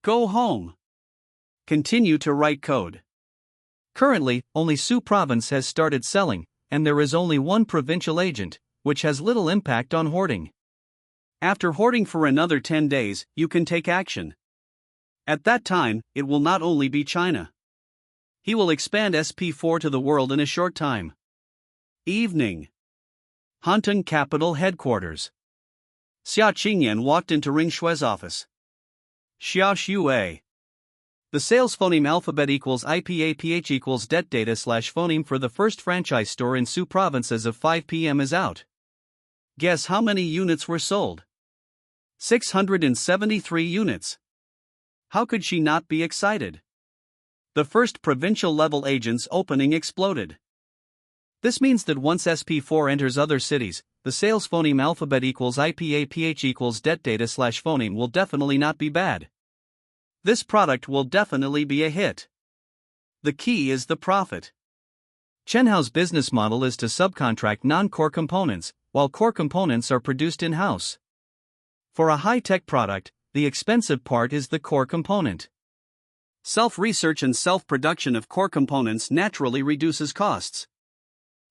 Go home. Continue to write code. Currently, only Su province has started selling, and there is only one provincial agent, which has little impact on hoarding. After hoarding for another 10 days, you can take action. At that time, it will not only be China. He will expand SP4 to the world in a short time. Evening. Hantung Capital Headquarters. Xia Qingyan walked into Ring Shui's office. Xiao Xue. The sales phoneme alphabet equals IPAPH equals det data slash phoneme for the first franchise store in Su province as of 5 p.m. is out. Guess how many units were sold? 673 units. How could she not be excited? The first provincial level agent's opening exploded. This means that once SP4 enters other cities, the sales phoneme alphabet equals IPAPH equals det data slash phoneme will definitely not be bad. This product will definitely be a hit. The key is the profit. Chen Hao's business model is to subcontract non-core components, while core components are produced in-house. For a high-tech product, the expensive part is the core component. Self-research and self-production of core components naturally reduces costs.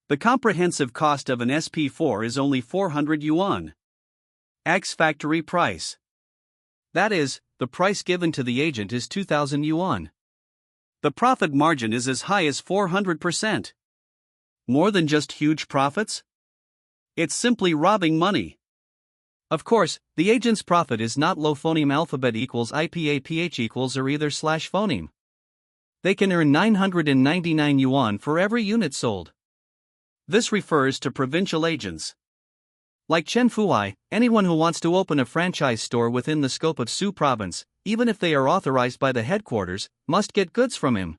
The comprehensive cost of an SP4 is only 400 yuan. X factory price. That is, the price given to the agent is 2,000 yuan. The profit margin is as high as 400%. More than just huge profits? It's simply robbing money. Of course, the agent's profit is not low phoneme alphabet equals IPAPH equals or either slash phoneme. They can earn 999 yuan for every unit sold. This refers to provincial agents. Like Chen Fuhai, anyone who wants to open a franchise store within the scope of Su province, even if they are authorized by the headquarters, must get goods from him.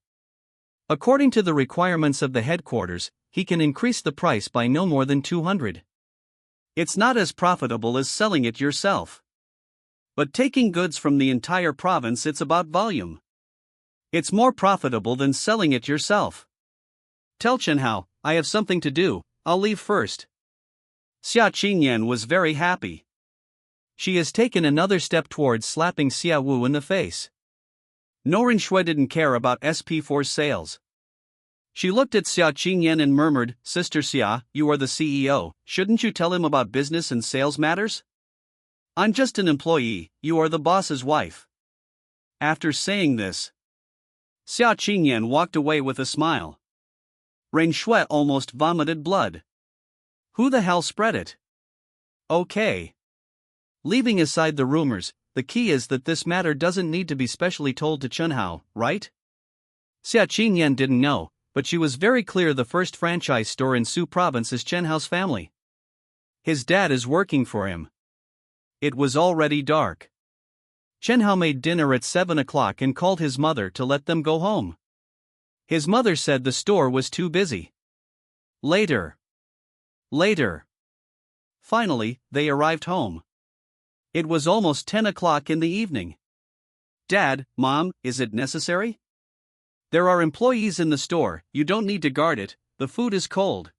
According to the requirements of the headquarters, he can increase the price by no more than 200. It's not as profitable as selling it yourself. But taking goods from the entire province, it's about volume. It's more profitable than selling it yourself. Tell Chen Hao, I have something to do, I'll leave first. Xia Qingyan was very happy. She has taken another step towards slapping Xia Wu in the face. Norin Shui didn't care about SP4's sales. She looked at Xia Qingyan and murmured, Sister Xia, you are the CEO, shouldn't you tell him about business and sales matters? I'm just an employee, you are the boss's wife. After saying this, Xia Qingyan walked away with a smile. Ren Shui almost vomited blood. Who the hell spread it? Okay. Leaving aside the rumors, the key is that this matter doesn't need to be specially told to Chen Hao, right? Xia Qingyan didn't know, but she was very clear the first franchise store in Su province is Chen Hao's family. His dad is working for him. It was already dark. Chen Hao made dinner at 7 o'clock and called his mother to let them go home. His mother said the store was too busy. Later. Finally, they arrived home. It was almost 10 o'clock in the evening. Dad, Mom, is it necessary? There are employees in the store, you don't need to guard it, the food is cold.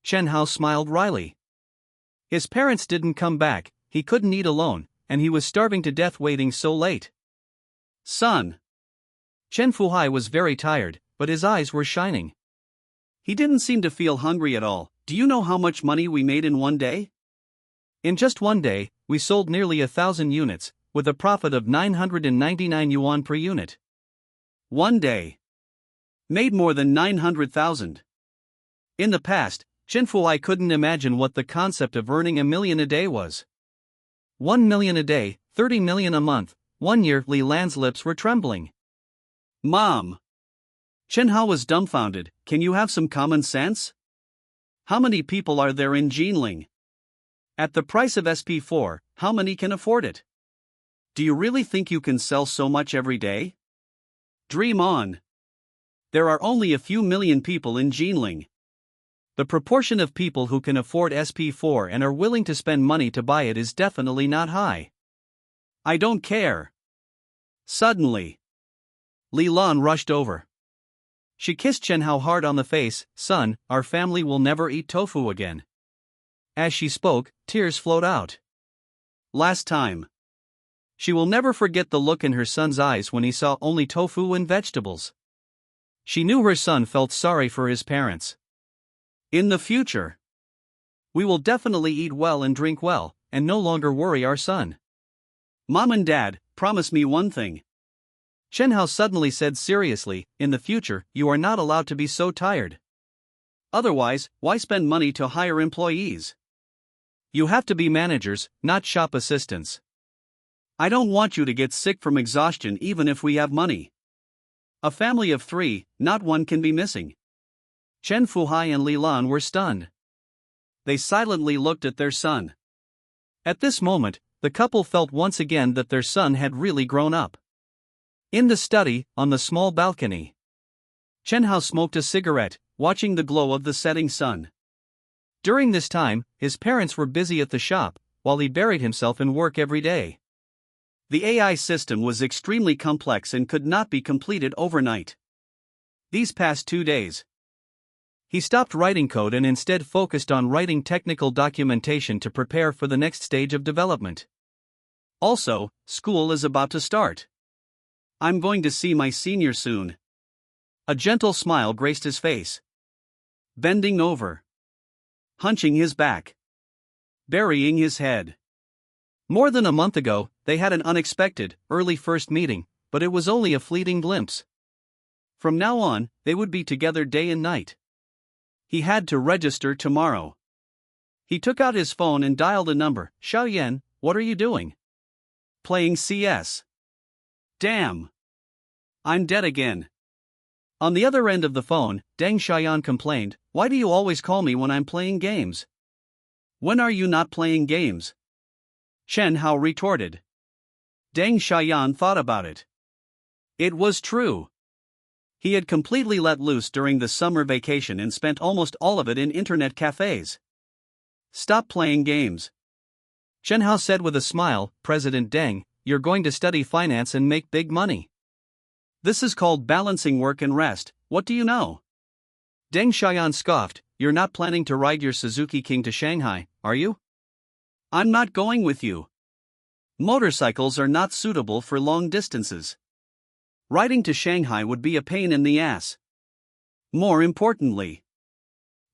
Chen Hao smiled wryly. His parents didn't come back, he couldn't eat alone, and he was starving to death waiting so late. Son. Chen Fuhai was very tired, but his eyes were shining. He didn't seem to feel hungry at all. Do you know how much money we made in one day? In just one day, we sold nearly 1,000 units, with a profit of 999 yuan per unit. One day. Made more than 900,000. In the past, Chen Fuhai couldn't imagine what the concept of earning $1 million a day was. 1 million a day, 30 million a month. 1 year, Li Lan's lips were trembling. Mom! Chen Hao was dumbfounded. Can you have some common sense? How many people are there in Jinling? At the price of SP4, how many can afford it? Do you really think you can sell so much every day? Dream on. There are only a few million people in Jinling. The proportion of people who can afford SP4 and are willing to spend money to buy it is definitely not high. I don't care. Suddenly, Li Lan rushed over. She kissed Chen Hao hard on the face. Son, our family will never eat tofu again. As she spoke, tears flowed out. Last time. She will never forget the look in her son's eyes when he saw only tofu and vegetables. She knew her son felt sorry for his parents. In the future, we will definitely eat well and drink well, and no longer worry our son. Mom and Dad, promise me one thing. Chen Hao suddenly said seriously, in the future, you are not allowed to be so tired. Otherwise, why spend money to hire employees? You have to be managers, not shop assistants. I don't want you to get sick from exhaustion even if we have money. A family of 3, not one can be missing. Chen Fuhai and Li Lan were stunned. They silently looked at their son. At this moment, the couple felt once again that their son had really grown up. In the study, on the small balcony, Chen Hao smoked a cigarette, watching the glow of the setting sun. During this time, his parents were busy at the shop, while he buried himself in work every day. The AI system was extremely complex and could not be completed overnight. These past 2 days, he stopped writing code and instead focused on writing technical documentation to prepare for the next stage of development. Also, school is about to start. I'm going to see my senior soon. A gentle smile graced his face. Bending over, hunching his back, burying his head. More than a month ago, they had an unexpected, early first meeting, but it was only a fleeting glimpse. From now on, they would be together day and night. He had to register tomorrow. He took out his phone and dialed a number. Xiaoyan, what are you doing? Playing CS. Damn. I'm dead again. On the other end of the phone, Deng Xiaoyan complained, why do you always call me when I'm playing games? When are you not playing games? Chen Hao retorted. Deng Xiaoyan thought about it. It was true. He had completely let loose during the summer vacation and spent almost all of it in internet cafes. Stop playing games. Chen Hao said with a smile, President Deng, you're going to study finance and make big money. This is called balancing work and rest, what do you know? Deng Xiaoyan scoffed, you're not planning to ride your Suzuki King to Shanghai, are you? I'm not going with you. Motorcycles are not suitable for long distances. Riding to Shanghai would be a pain in the ass. More importantly,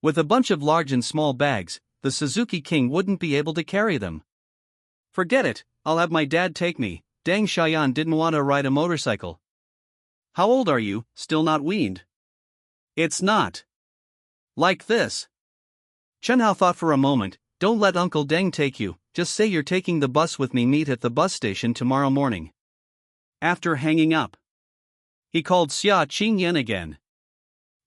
with a bunch of large and small bags, the Suzuki King wouldn't be able to carry them. Forget it, I'll have my dad take me. Deng Xiaoyan didn't want to ride a motorcycle. How old are you, still not weaned? It's not like this. Chen Hao thought for a moment, don't let Uncle Deng take you, just say you're taking the bus with me. Meet at the bus station tomorrow morning. After hanging up, he called Xia Qingyan again,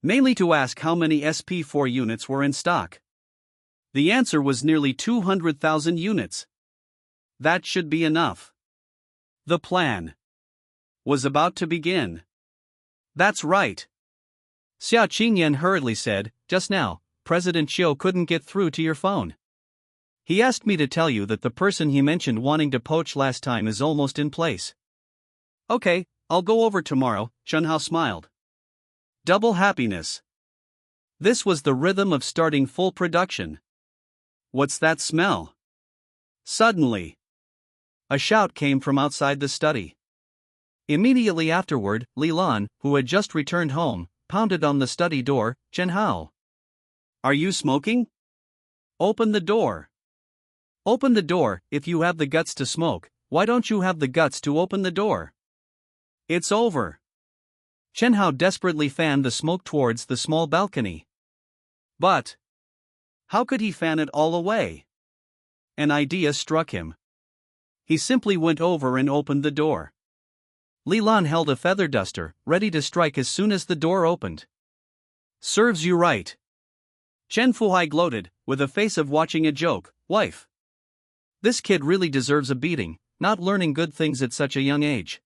mainly to ask how many SP4 units were in stock. The answer was nearly 200,000 units. That should be enough. The plan was about to begin. That's right. Xia Qingyan hurriedly said, just now, President Chiu couldn't get through to your phone. He asked me to tell you that the person he mentioned wanting to poach last time is almost in place. Okay, I'll go over tomorrow, Chen Hao smiled. Double happiness. This was the rhythm of starting full production. What's that smell? Suddenly, a shout came from outside the study. Immediately afterward, Li Lan, who had just returned home, pounded on the study door. Chen Hao. Are you smoking? Open the door. Open the door, if you have the guts to smoke, why don't you have the guts to open the door? It's over. Chen Hao desperately fanned the smoke towards the small balcony. But how could he fan it all away? An idea struck him. He simply went over and opened the door. Li Lan held a feather duster, ready to strike as soon as the door opened. Serves you right. Chen Fuhai gloated, with a face of watching a joke, wife. This kid really deserves a beating, not learning good things at such a young age.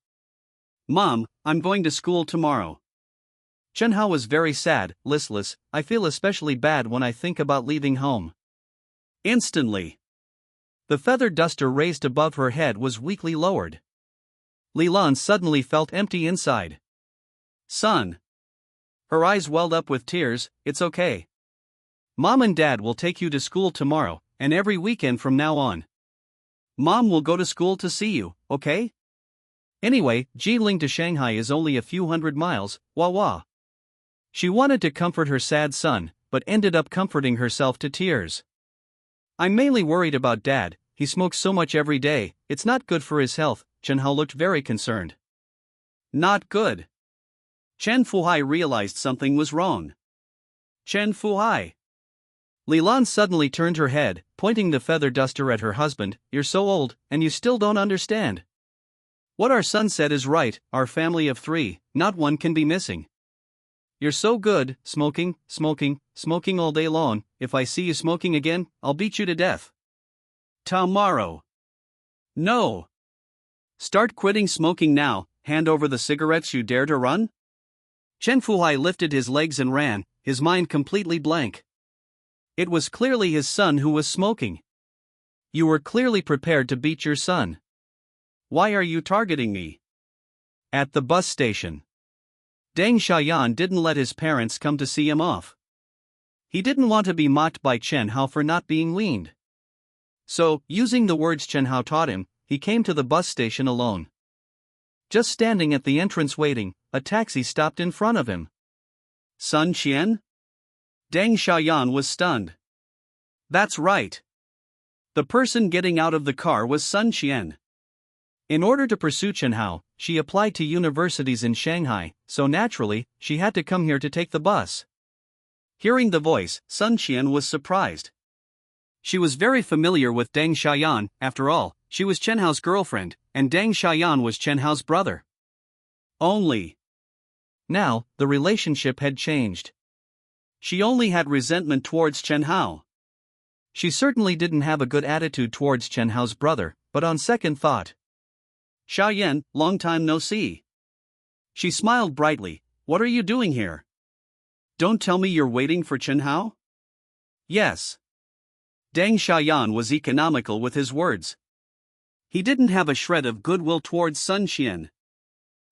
Mom, I'm going to school tomorrow. Chen Hao was very sad, listless, I feel especially bad when I think about leaving home. Instantly, the feather duster raised above her head was weakly lowered. Li Lan suddenly felt empty inside. Son. Her eyes welled up with tears, it's okay. Mom and Dad will take you to school tomorrow, and every weekend from now on. Mom will go to school to see you, okay? Anyway, Jiling to Shanghai is only a few hundred miles, wah wah. She wanted to comfort her sad son, but ended up comforting herself to tears. I'm mainly worried about Dad, he smokes so much every day, it's not good for his health. Chen Hao looked very concerned. Not good. Chen Fuhai realized something was wrong. Chen Fuhai. Lilan suddenly turned her head, pointing the feather duster at her husband. You're so old, and you still don't understand. What our son said is right, our family of 3, not one can be missing. You're so good, smoking, smoking, smoking all day long. If I see you smoking again, I'll beat you to death. Tomorrow. No. Start quitting smoking now, hand over the cigarettes you dare to run? Chen Fuhai lifted his legs and ran, his mind completely blank. It was clearly his son who was smoking. You were clearly prepared to beat your son. Why are you targeting me? At the bus station. Deng Xiaoyan didn't let his parents come to see him off. He didn't want to be mocked by Chen Hao for not being weaned. So, using the words Chen Hao taught him, he came to the bus station alone. Just standing at the entrance waiting, a taxi stopped in front of him. Sun Qian? Deng Xiaoyan was stunned. That's right. The person getting out of the car was Sun Qian. In order to pursue Chen Hao, she applied to universities in Shanghai, so naturally, she had to come here to take the bus. Hearing the voice, Sun Qian was surprised. She was very familiar with Deng Xiaoyan. After all, she was Chen Hao's girlfriend, and Deng Xiaoyan was Chen Hao's brother. Only. Now, the relationship had changed. She only had resentment towards Chen Hao. She certainly didn't have a good attitude towards Chen Hao's brother, but on second thought. Xiaoyan, long time no see. She smiled brightly. What are you doing here? Don't tell me you're waiting for Chen Hao? Yes. Deng Xiaoyan was economical with his words. He didn't have a shred of goodwill towards Sun Qian.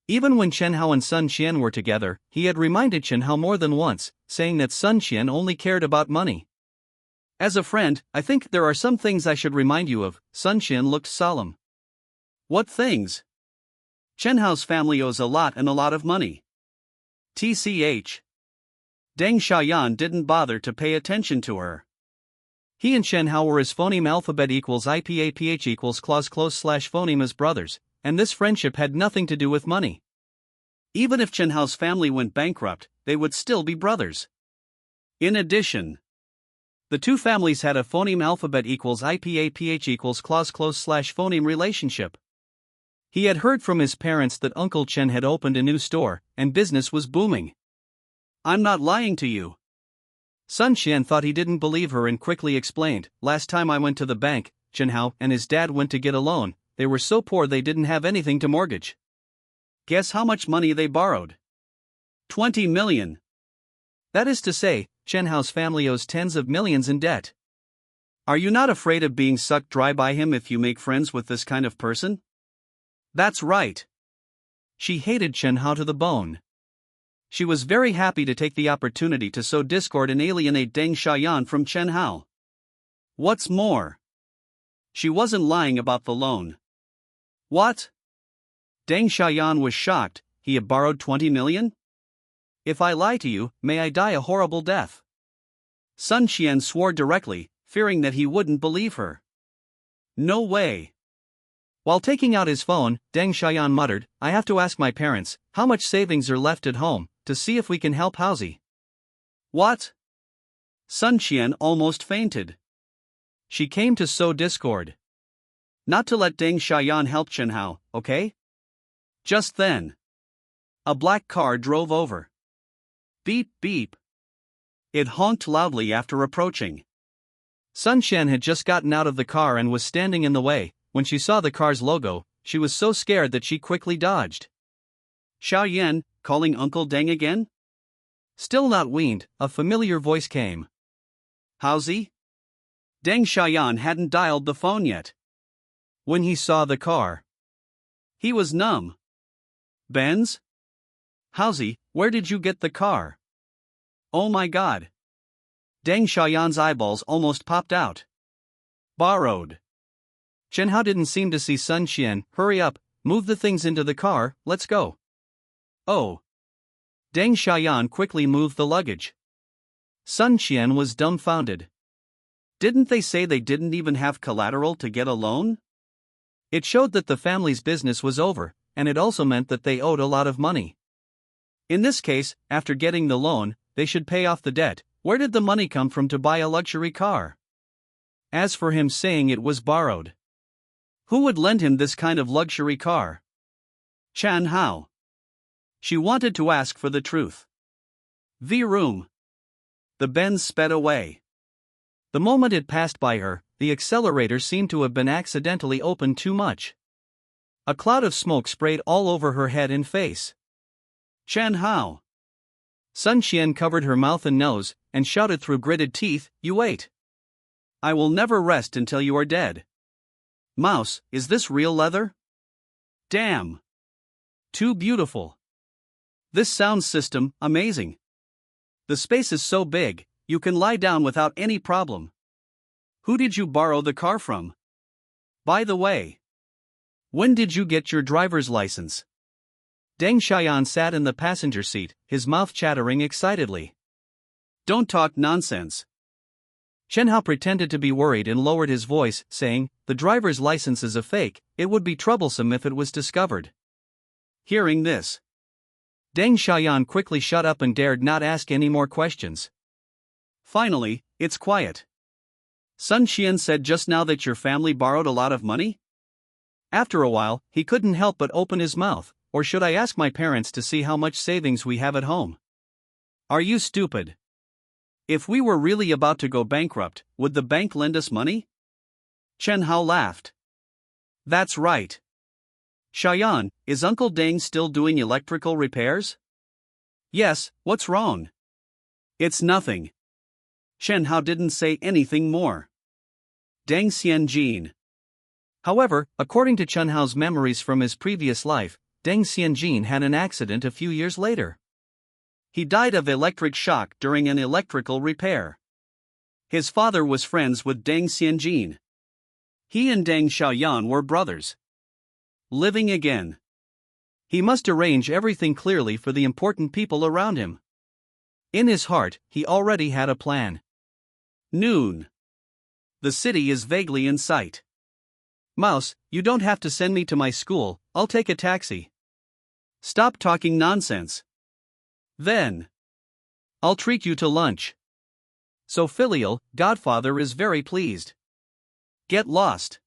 Even when Chen Hao and Sun Qian were together, he had reminded Chen Hao more than once, saying that Sun Qian only cared about money. As a friend, I think there are some things I should remind you of. Sun Qian looked solemn. What things? Chen Hao's family owes a lot and a lot of money. TCH. Deng Xiaoyan didn't bother to pay attention to her. He and Chen Hao were as phoneme alphabet equals IPAPH equals clause close slash phoneme as brothers, and this friendship had nothing to do with money. Even if Chen Hao's family went bankrupt, they would still be brothers. In addition, the two families had a phoneme alphabet equals IPAPH equals clause close slash phoneme relationship. He had heard from his parents that Uncle Chen had opened a new store, and business was booming. I'm not lying to you. Sun Qian thought he didn't believe her and quickly explained, last time I went to the bank, Chen Hao and his dad went to get a loan, they were so poor they didn't have anything to mortgage. Guess how much money they borrowed? 20 million. That is to say, Chen Hao's family owes tens of millions in debt. Are you not afraid of being sucked dry by him if you make friends with this kind of person? That's right. She hated Chen Hao to the bone. She was very happy to take the opportunity to sow discord and alienate Deng Xiaoyan from Chen Hao. What's more, she wasn't lying about the loan. What? Deng Xiaoyan was shocked. He had borrowed 20 million? If I lie to you, may I die a horrible death. Sun Qian swore directly, fearing that he wouldn't believe her. No way. While taking out his phone, Deng Xiaoyan muttered, I have to ask my parents, how much savings are left at home, to see if we can help Haozi. What? Sun Qian almost fainted. She came to sow discord. Not to let Deng Xiaoyan help Chen Hao, okay? Just then, a black car drove over. Beep beep. It honked loudly after approaching. Sun Qian had just gotten out of the car and was standing in the way. When she saw the car's logo, she was so scared that she quickly dodged. Xiaoyan, calling Uncle Deng again? Still not weaned, a familiar voice came. Haozi? Deng Xiaoyan hadn't dialed the phone yet. When he saw the car, he was numb. Benz? Haozi, where did you get the car? Oh my god. Deng Xiaoyan's eyeballs almost popped out. Borrowed. Chen Hao didn't seem to see Sun Qian. Hurry up, move the things into the car, let's go. Oh. Deng Xiaoyan quickly moved the luggage. Sun Qian was dumbfounded. Didn't they say they didn't even have collateral to get a loan? It showed that the family's business was over, and it also meant that they owed a lot of money. In this case, after getting the loan, they should pay off the debt, Where did the money come from to buy a luxury car? As for him saying it was borrowed, who would lend him this kind of luxury car? Chan Hao. She wanted to ask for the truth. The room. The Benz sped away. The moment it passed by her, the accelerator seemed to have been accidentally opened too much. A cloud of smoke sprayed all over her head and face. Chan Hao. Sun Qian covered her mouth and nose, and shouted through gritted teeth, "You wait! I will never rest until you are dead." Mouse, is this real leather? Damn. Too beautiful. This sound system, amazing. The space is so big, you can lie down without any problem. Who did you borrow the car from? By the way, when did you get your driver's license? Deng Xiaoyan sat in the passenger seat, his mouth chattering excitedly. Don't talk nonsense. Chen Hao pretended to be worried and lowered his voice, saying, "The driver's license is a fake, it would be troublesome if it was discovered." Hearing this, Deng Xiaoyan quickly shut up and dared not ask any more questions. Finally, it's quiet. Sun Qian said just now that your family borrowed a lot of money? After a while, he couldn't help but open his mouth. Or should I ask my parents to see how much savings we have at home? Are you stupid? If we were really about to go bankrupt, would the bank lend us money? Chen Hao laughed. That's right. Xiaoyan, is Uncle Deng still doing electrical repairs? Yes, what's wrong? It's nothing. Chen Hao didn't say anything more. Deng Xianjin. However, according to Chen Hao's memories from his previous life, Deng Xianjin had an accident a few years later. He died of electric shock during an electrical repair. His father was friends with Deng Xianjin. He and Deng Xiaoyan were brothers. Living again. He must arrange everything clearly for the important people around him. In his heart, he already had a plan. Noon. The city is vaguely in sight. Mouse, you don't have to send me to my school, I'll take a taxi. Stop talking nonsense. Then, I'll treat you to lunch. So filial, Godfather is very pleased. Get lost.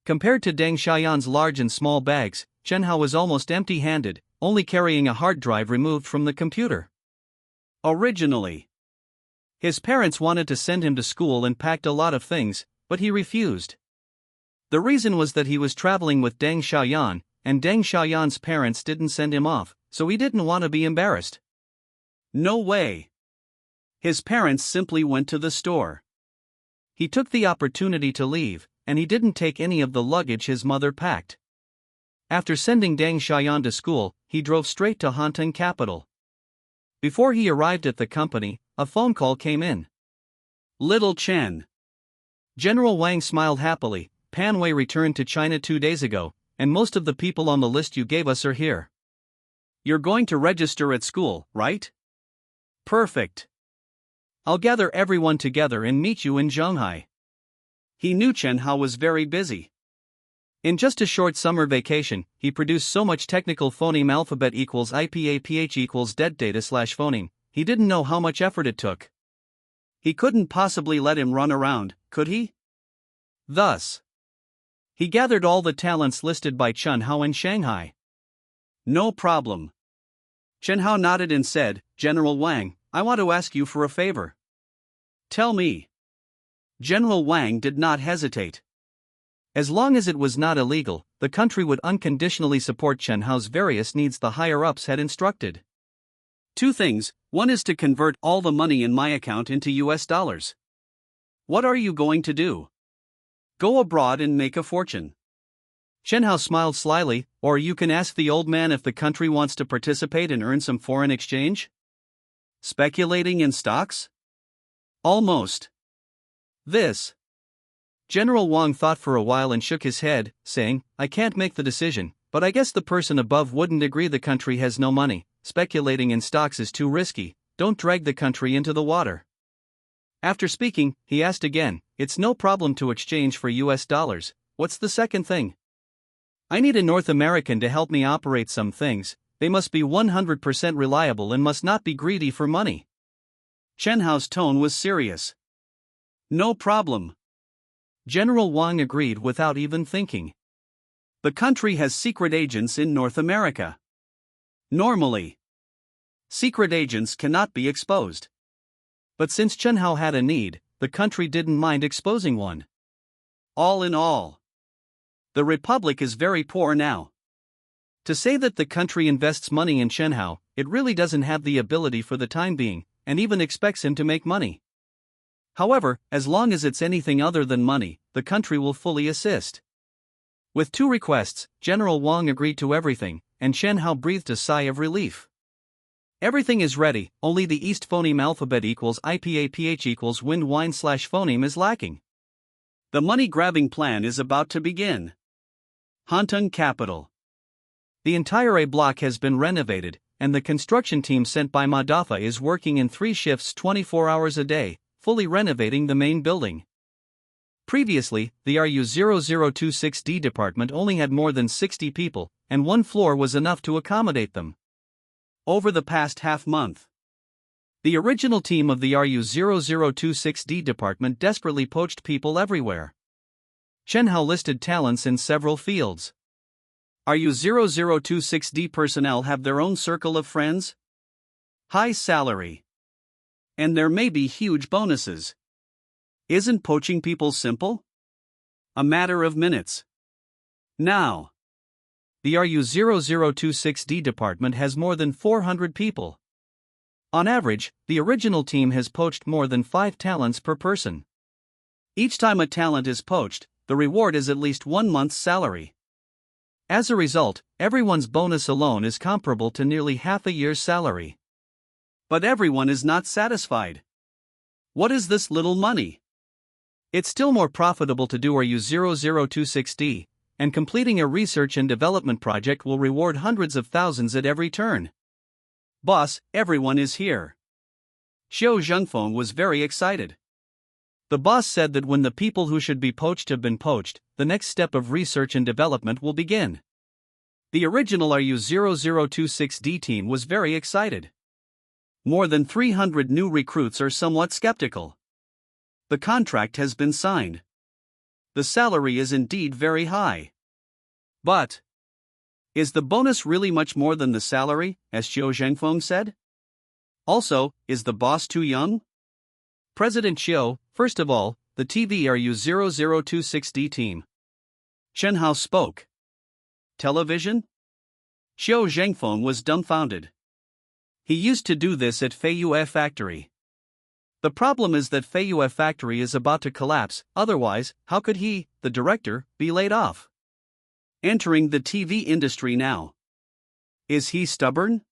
Compared to Deng Xiaoyan's large and small bags, Chen Hao was almost empty-handed, only carrying a hard drive removed from the computer. Originally, his parents wanted to send him to school and packed a lot of things, but he refused. The reason was that he was traveling with Deng Xiaoyan, and Deng Xiaoyan's parents didn't send him off, so he didn't want to be embarrassed. No way. His parents simply went to the store. He took the opportunity to leave, and he didn't take any of the luggage his mother packed. After sending Deng Xiaoyan to school, he drove straight to Hantung capital. Before he arrived at the company, a phone call came in. Little Chen. General Wang smiled happily. Pan Wei returned to China 2 days ago, and most of the people on the list you gave us are here. You're going to register at school, right? Perfect. I'll gather everyone together and meet you in Shanghai. He knew Chen Hao was very busy. In just a short summer vacation, he produced so much technical phoneme alphabet equals IPA equals det data slash phoneme, he didn't know how much effort it took. He couldn't possibly let him run around, could he? Thus, he gathered all the talents listed by Chen Hao in Shanghai. No problem. Chen Hao nodded and said, General Wang, I want to ask you for a favor. Tell me. General Wang did not hesitate. As long as it was not illegal, the country would unconditionally support Chen Hao's various needs the higher-ups had instructed. 2 things, one is to convert all the money in my account into US dollars. What are you going to do? Go abroad and make a fortune. Chen Hao smiled slyly, or you can ask the old man if the country wants to participate and earn some foreign exchange? Speculating in stocks? Almost. This. General Wang thought for a while and shook his head, saying, I can't make the decision, but I guess the person above wouldn't agree the country has no money, speculating in stocks is too risky, don't drag the country into the water. After speaking, he asked again, it's no problem to exchange for US dollars, what's the second thing? I need a North American to help me operate some things, they must be 100% reliable and must not be greedy for money. Chen Hao's tone was serious. No problem. General Wang agreed without even thinking. The country has secret agents in North America. Normally, secret agents cannot be exposed. But since Chen Hao had a need, the country didn't mind exposing one. All in all, the Republic is very poor now. To say that the country invests money in Chen Hao, it really doesn't have the ability for the time being, and even expects him to make money. However, as long as it's anything other than money, the country will fully assist. With 2 requests, General Wang agreed to everything, and Chen Hao breathed a sigh of relief. Everything is ready, only the East phoneme alphabet equals IPAPH equals wind wine / phoneme is lacking. The money-grabbing plan is about to begin. Hantung Capital. The entire A block has been renovated, and the construction team sent by Madafa is working in 3 shifts 24 hours a day, fully renovating the main building. Previously, the RU0026D department only had more than 60 people, and 1 floor was enough to accommodate them. Over the past half-month, the original team of the RU0026D department desperately poached people everywhere. Chen Hao listed talents in several fields. RU0026D personnel have their own circle of friends, high salary, and there may be huge bonuses. Isn't poaching people simple? A matter of minutes. Now, the RU0026D department has more than 400 people. On average, the original team has poached more than 5 talents per person. Each time a talent is poached, the reward is at least 1 month's salary. As a result, everyone's bonus alone is comparable to nearly half a year's salary. But everyone is not satisfied. What is this little money? It's still more profitable to do RU0026D, and completing a research and development project will reward hundreds of thousands at every turn. Boss, everyone is here. Xiao Zhengfeng was very excited. The boss said that when the people who should be poached have been poached, the next step of research and development will begin. The original RU0026D team was very excited. More than 300 new recruits are somewhat skeptical. The contract has been signed. The salary is indeed very high. But is the bonus really much more than the salary, as Xiao Zhengfeng said? Also, is the boss too young? President Xiao, first of all, the TV RU0026D team. Chen Hao spoke. Television? Xiao Zhengfeng was dumbfounded. He used to do this at Feiyue Factory. The problem is that Feiyue Factory is about to collapse, otherwise, how could he, the director, be laid off? Entering the TV industry now. Is he stubborn?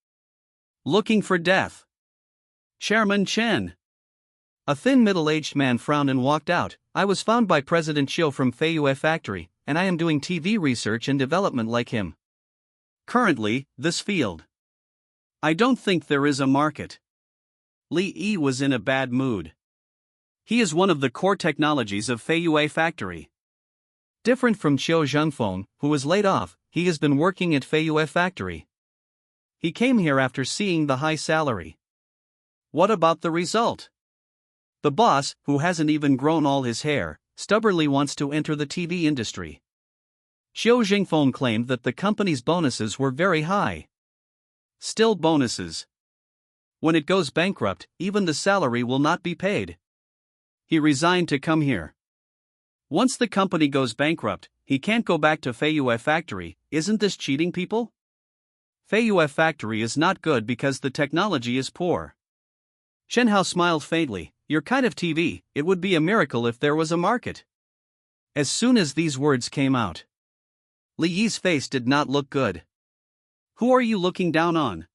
Looking for death. Chairman Chen. A thin middle-aged man frowned and walked out. I was found by President Xiao from Feiyue Factory, and I am doing TV research and development like him. Currently, this field. I don't think there is a market. Li Yi was in a bad mood. He is one of the core technologies of Feiyue Factory. Different from Xiao Zhengfeng, who was laid off, he has been working at Feiyue Factory. He came here after seeing the high salary. What about the result? The boss, who hasn't even grown all his hair, stubbornly wants to enter the TV industry. Xiao Zhengfeng claimed that the company's bonuses were very high. Still bonuses. When it goes bankrupt, even the salary will not be paid. He resigned to come here. Once the company goes bankrupt, he can't go back to Feiyue Factory. Isn't this cheating people? Feiyue Factory is not good because the technology is poor. Chen Hao smiled faintly. Your kind of TV, it would be a miracle if there was a market. As soon as these words came out, Li Yi's face did not look good. Who are you looking down on?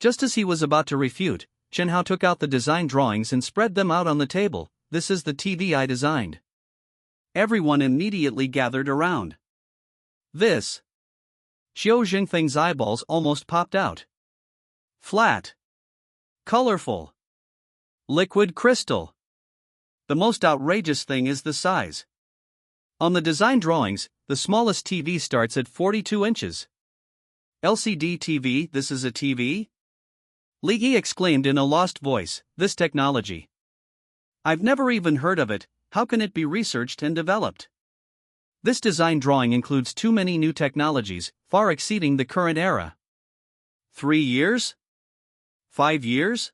Just as he was about to refute, Chen Hao took out the design drawings and spread them out on the table. This is the TV I designed. Everyone immediately gathered around. This. Xiao Zhengfeng's eyeballs almost popped out. Flat. Colorful. Liquid crystal. The most outrageous thing is the size. On the design drawings, the smallest TV starts at 42 inches. LCD TV, this is a TV? Li Yi exclaimed in a lost voice, "This technology. I've never even heard of it, how can it be researched and developed?" This design drawing includes too many new technologies, far exceeding the current era. 3 years? 5 years?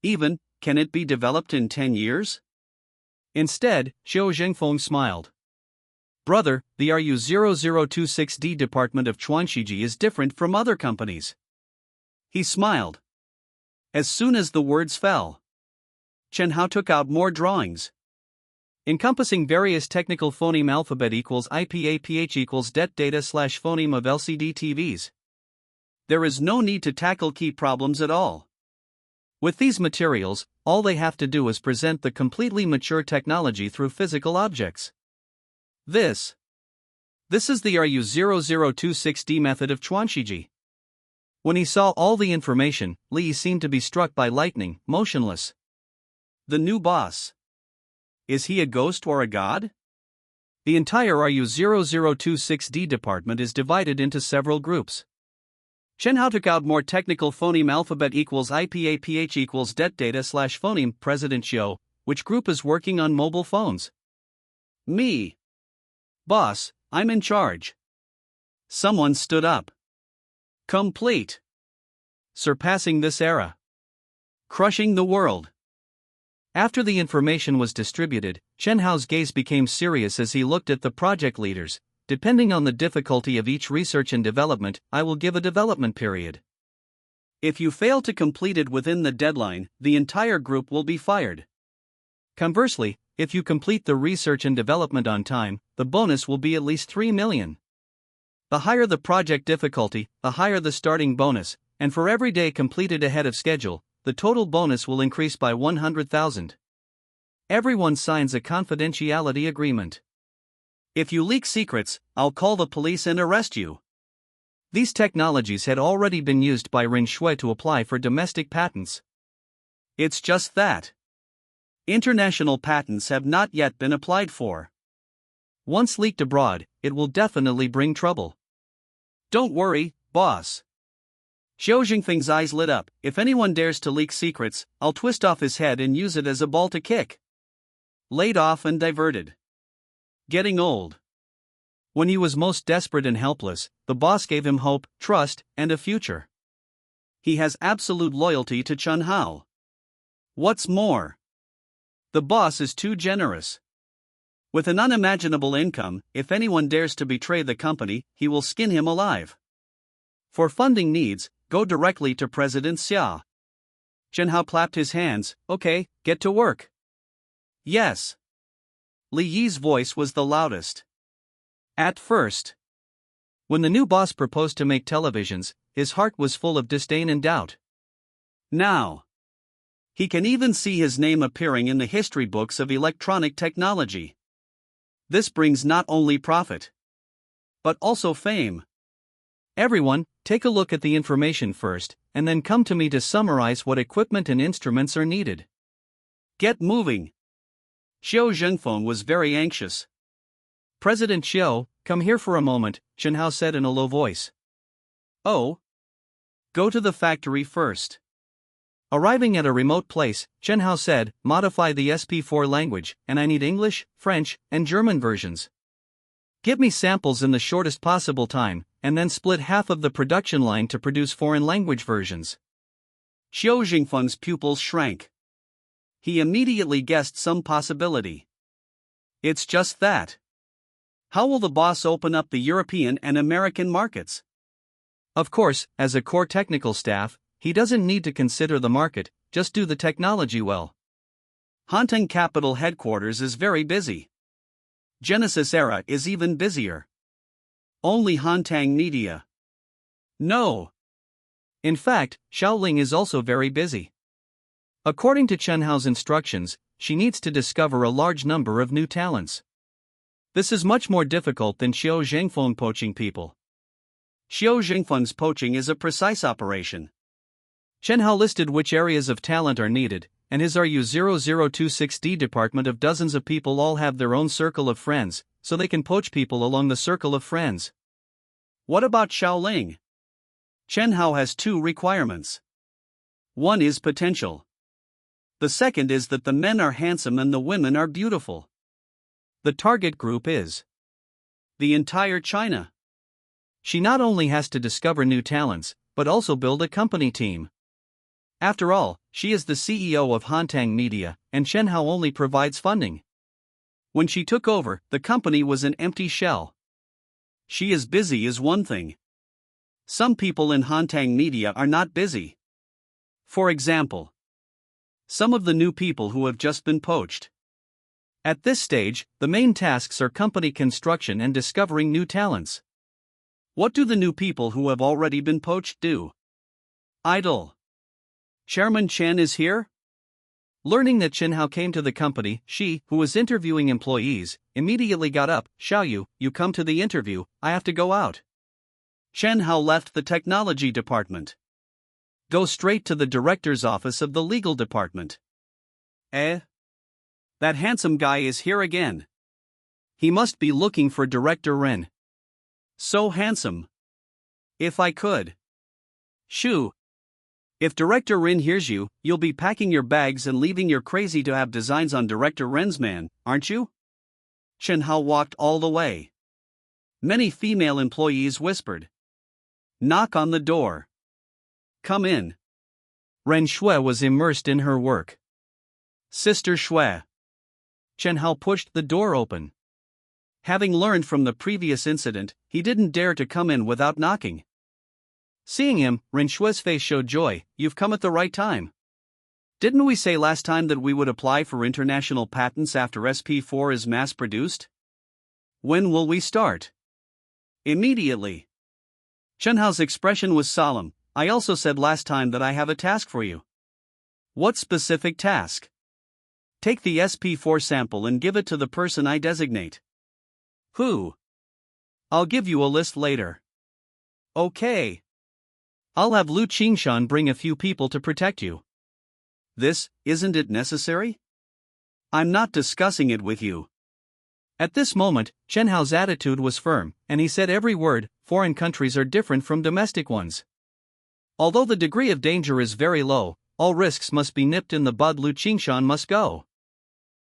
Even, can it be developed in 10 years? Instead, Xiao Zhengfeng smiled. Brother, the RU0026D department of Chuanxiji is different from other companies. He smiled. As soon as the words fell, Chen Hao took out more drawings. Encompassing various technical phoneme alphabet equals IPAPH equals det data slash phoneme of LCD TVs. There is no need to tackle key problems at all. With these materials, all they have to do is present the completely mature technology through physical objects. This is the RU0026D method of Chuanxiji. When he saw all the information, Li seemed to be struck by lightning, motionless. The new boss. Is he a ghost or a god? The entire RU0026D department is divided into several groups. Chen Hao took out more technical phoneme alphabet equals IPAPH equals det data slash phoneme. President Xiao, which group is working on mobile phones? Me. Boss, I'm in charge. Someone stood up. Complete. Surpassing this era. Crushing the world. After the information was distributed, Chen Hao's gaze became serious as he looked at the project leaders. Depending on the difficulty of each research and development, I will give a development period. If you fail to complete it within the deadline, the entire group will be fired. Conversely, if you complete the research and development on time, the bonus will be at least 3 million. The higher the project difficulty, the higher the starting bonus, and for every day completed ahead of schedule, the total bonus will increase by 100,000. Everyone signs a confidentiality agreement. If you leak secrets, I'll call the police and arrest you. These technologies had already been used by Ren Shui to apply for domestic patents. It's just that international patents have not yet been applied for. Once leaked abroad, it will definitely bring trouble. Don't worry, boss. Xiao Jingfeng's eyes lit up. If anyone dares to leak secrets, I'll twist off his head and use it as a ball to kick. Laid off and diverted. Getting old. When he was most desperate and helpless, the boss gave him hope, trust, and a future. He has absolute loyalty to Chen Hao. What's more, the boss is too generous. With an unimaginable income, if anyone dares to betray the company, he will skin him alive. For funding needs, go directly to President Xia. Chen Hao clapped his hands. Okay, get to work. Yes. Li Yi's voice was the loudest. At first, when the new boss proposed to make televisions, his heart was full of disdain and doubt. Now, he can even see his name appearing in the history books of electronic technology. This brings not only profit, but also fame. Everyone, take a look at the information first, and then come to me to summarize what equipment and instruments are needed. Get moving. Xiao Zhengfeng was very anxious. President Xiao, come here for a moment, Chen Hao said in a low voice. Oh? Go to the factory first. Arriving at a remote place, Chen Hao said, modify the SP4 language, and I need English, French, and German versions. Give me samples in the shortest possible time, and then split half of the production line to produce foreign language versions. Xiao Jingfeng's pupils shrank. He immediately guessed some possibility. It's just that. How will the boss open up the European and American markets? Of course, as a core technical staff, he doesn't need to consider the market, just do the technology well. Hanteng Capital Headquarters is very busy. Genesis Era is even busier. Only Hanteng Media. No. In fact, Xiaoling is also very busy. According to Chen Hao's instructions, she needs to discover a large number of new talents. This is much more difficult than Xiao Zhengfeng poaching people. Xiao Jingfeng's poaching is a precise operation. Chen Hao listed which areas of talent are needed, and his RU0026D department of dozens of people all have their own circle of friends, so they can poach people along the circle of friends. What about Xiaoling? Chen Hao has 2 requirements. One is potential. The second is that the men are handsome and the women are beautiful. The target group is the entire China. She not only has to discover new talents, but also build a company team. After all, she is the CEO of Hantang Media, and Chen Hao only provides funding. When she took over, the company was an empty shell. She is busy is one thing. Some people in Hantang Media are not busy. For example, some of the new people who have just been poached. At this stage, the main tasks are company construction and discovering new talents. What do the new people who have already been poached do? Idle. Chairman Chen is here? Learning that Chen Hao came to the company, she, who was interviewing employees, immediately got up. Xiao you come to the interview, I have to go out. Chen Hao left the technology department. Go straight to the director's office of the legal department. That handsome guy is here again. He must be looking for Director Ren. So handsome. If I could. Shoo. If Director Ren hears you, you'll be packing your bags and leaving your crazy to have designs on Director Ren's man, aren't you? Chen Hao walked all the way. Many female employees whispered. Knock on the door. Come in. Ren Shui was immersed in her work. Sister Shui. Chen Hao pushed the door open. Having learned from the previous incident, he didn't dare to come in without knocking. Seeing him, Ren Shui's face showed joy. You've come at the right time. Didn't we say last time that we would apply for international patents after SP4 is mass-produced? When will we start? Immediately. Chen Hao's expression was solemn. I also said last time that I have a task for you. What specific task? Take the SP4 sample and give it to the person I designate. Who? I'll give you a list later. Okay. I'll have Lu Qingshan bring a few people to protect you. Isn't it necessary? I'm not discussing it with you. At this moment, Chen Hao's attitude was firm, and he said every word. Foreign countries are different from domestic ones. Although the degree of danger is very low, all risks must be nipped in the bud. Lu Qingshan must go.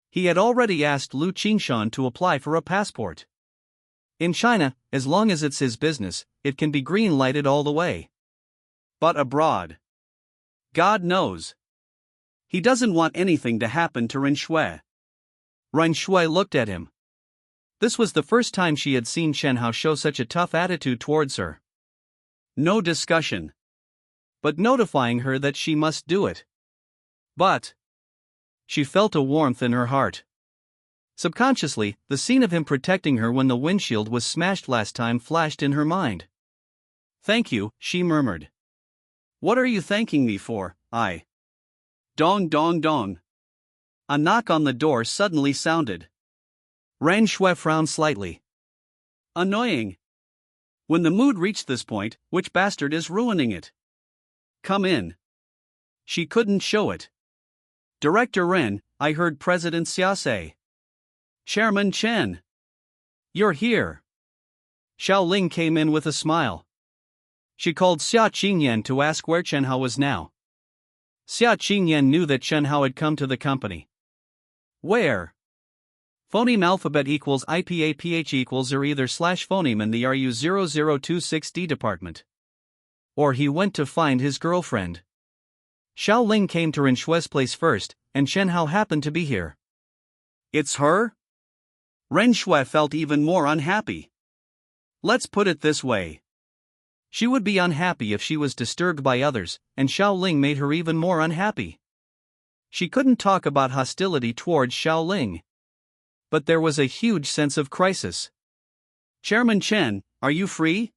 He had already asked Lu Qingshan to apply for a passport. In China, as long as it's his business, it can be green-lighted all the way. But abroad, God knows. He doesn't want anything to happen to Ren Shui. Ren Shui looked at him. This was the first time she had seen Chen Hao show such a tough attitude towards her. No discussion. But notifying her that she must do it. But she felt a warmth in her heart. Subconsciously, the scene of him protecting her when the windshield was smashed last time flashed in her mind. Thank you, she murmured. What are you thanking me for? Dong dong dong. A knock on the door suddenly sounded. Ren Shui frowned slightly. Annoying. When the mood reached this point, which bastard is ruining it? Come in. She couldn't show it. Director Ren, I heard President Xia say. Chairman Chen. You're here. Xiao Ling came in with a smile. She called Xia Qingyan to ask where Chen Hao was now. Xia Qingyan knew that Chen Hao had come to the company. Where? Phoneme alphabet equals IPAPH equals or either slash phoneme in the RU0026D department. Or he went to find his girlfriend. Xiao Ling came to Ren Shui's place first, and Chen Hao happened to be here. It's her? Ren Shui felt even more unhappy. Let's put it this way. She would be unhappy if she was disturbed by others, and Xiao Ling made her even more unhappy. She couldn't talk about hostility towards Xiao Ling. But there was a huge sense of crisis. Chairman Chen, are you free?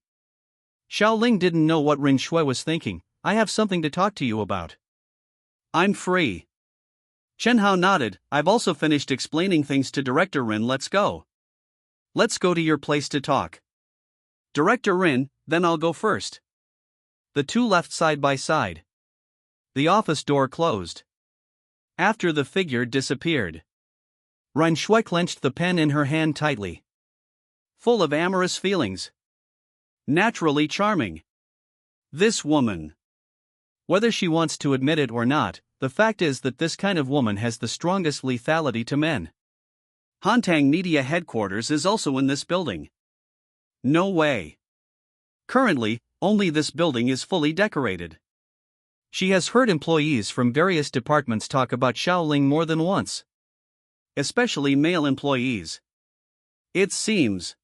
Xiao Ling didn't know what Ren Shui was thinking. I have something to talk to you about. I'm free. Chen Hao nodded. I've also finished explaining things to Director Ren. Let's go. Let's go to your place to talk. Director Ren, then I'll go first. The two left side by side. The office door closed. After the figure disappeared, Ren Shui clenched the pen in her hand tightly. Full of amorous feelings. Naturally charming. This woman. Whether she wants to admit it or not, the fact is that this kind of woman has the strongest lethality to men. Hantang Media headquarters is also in this building. No way. Currently, only this building is fully decorated. She has heard employees from various departments talk about Xiaoling more than once. Especially male employees. It seems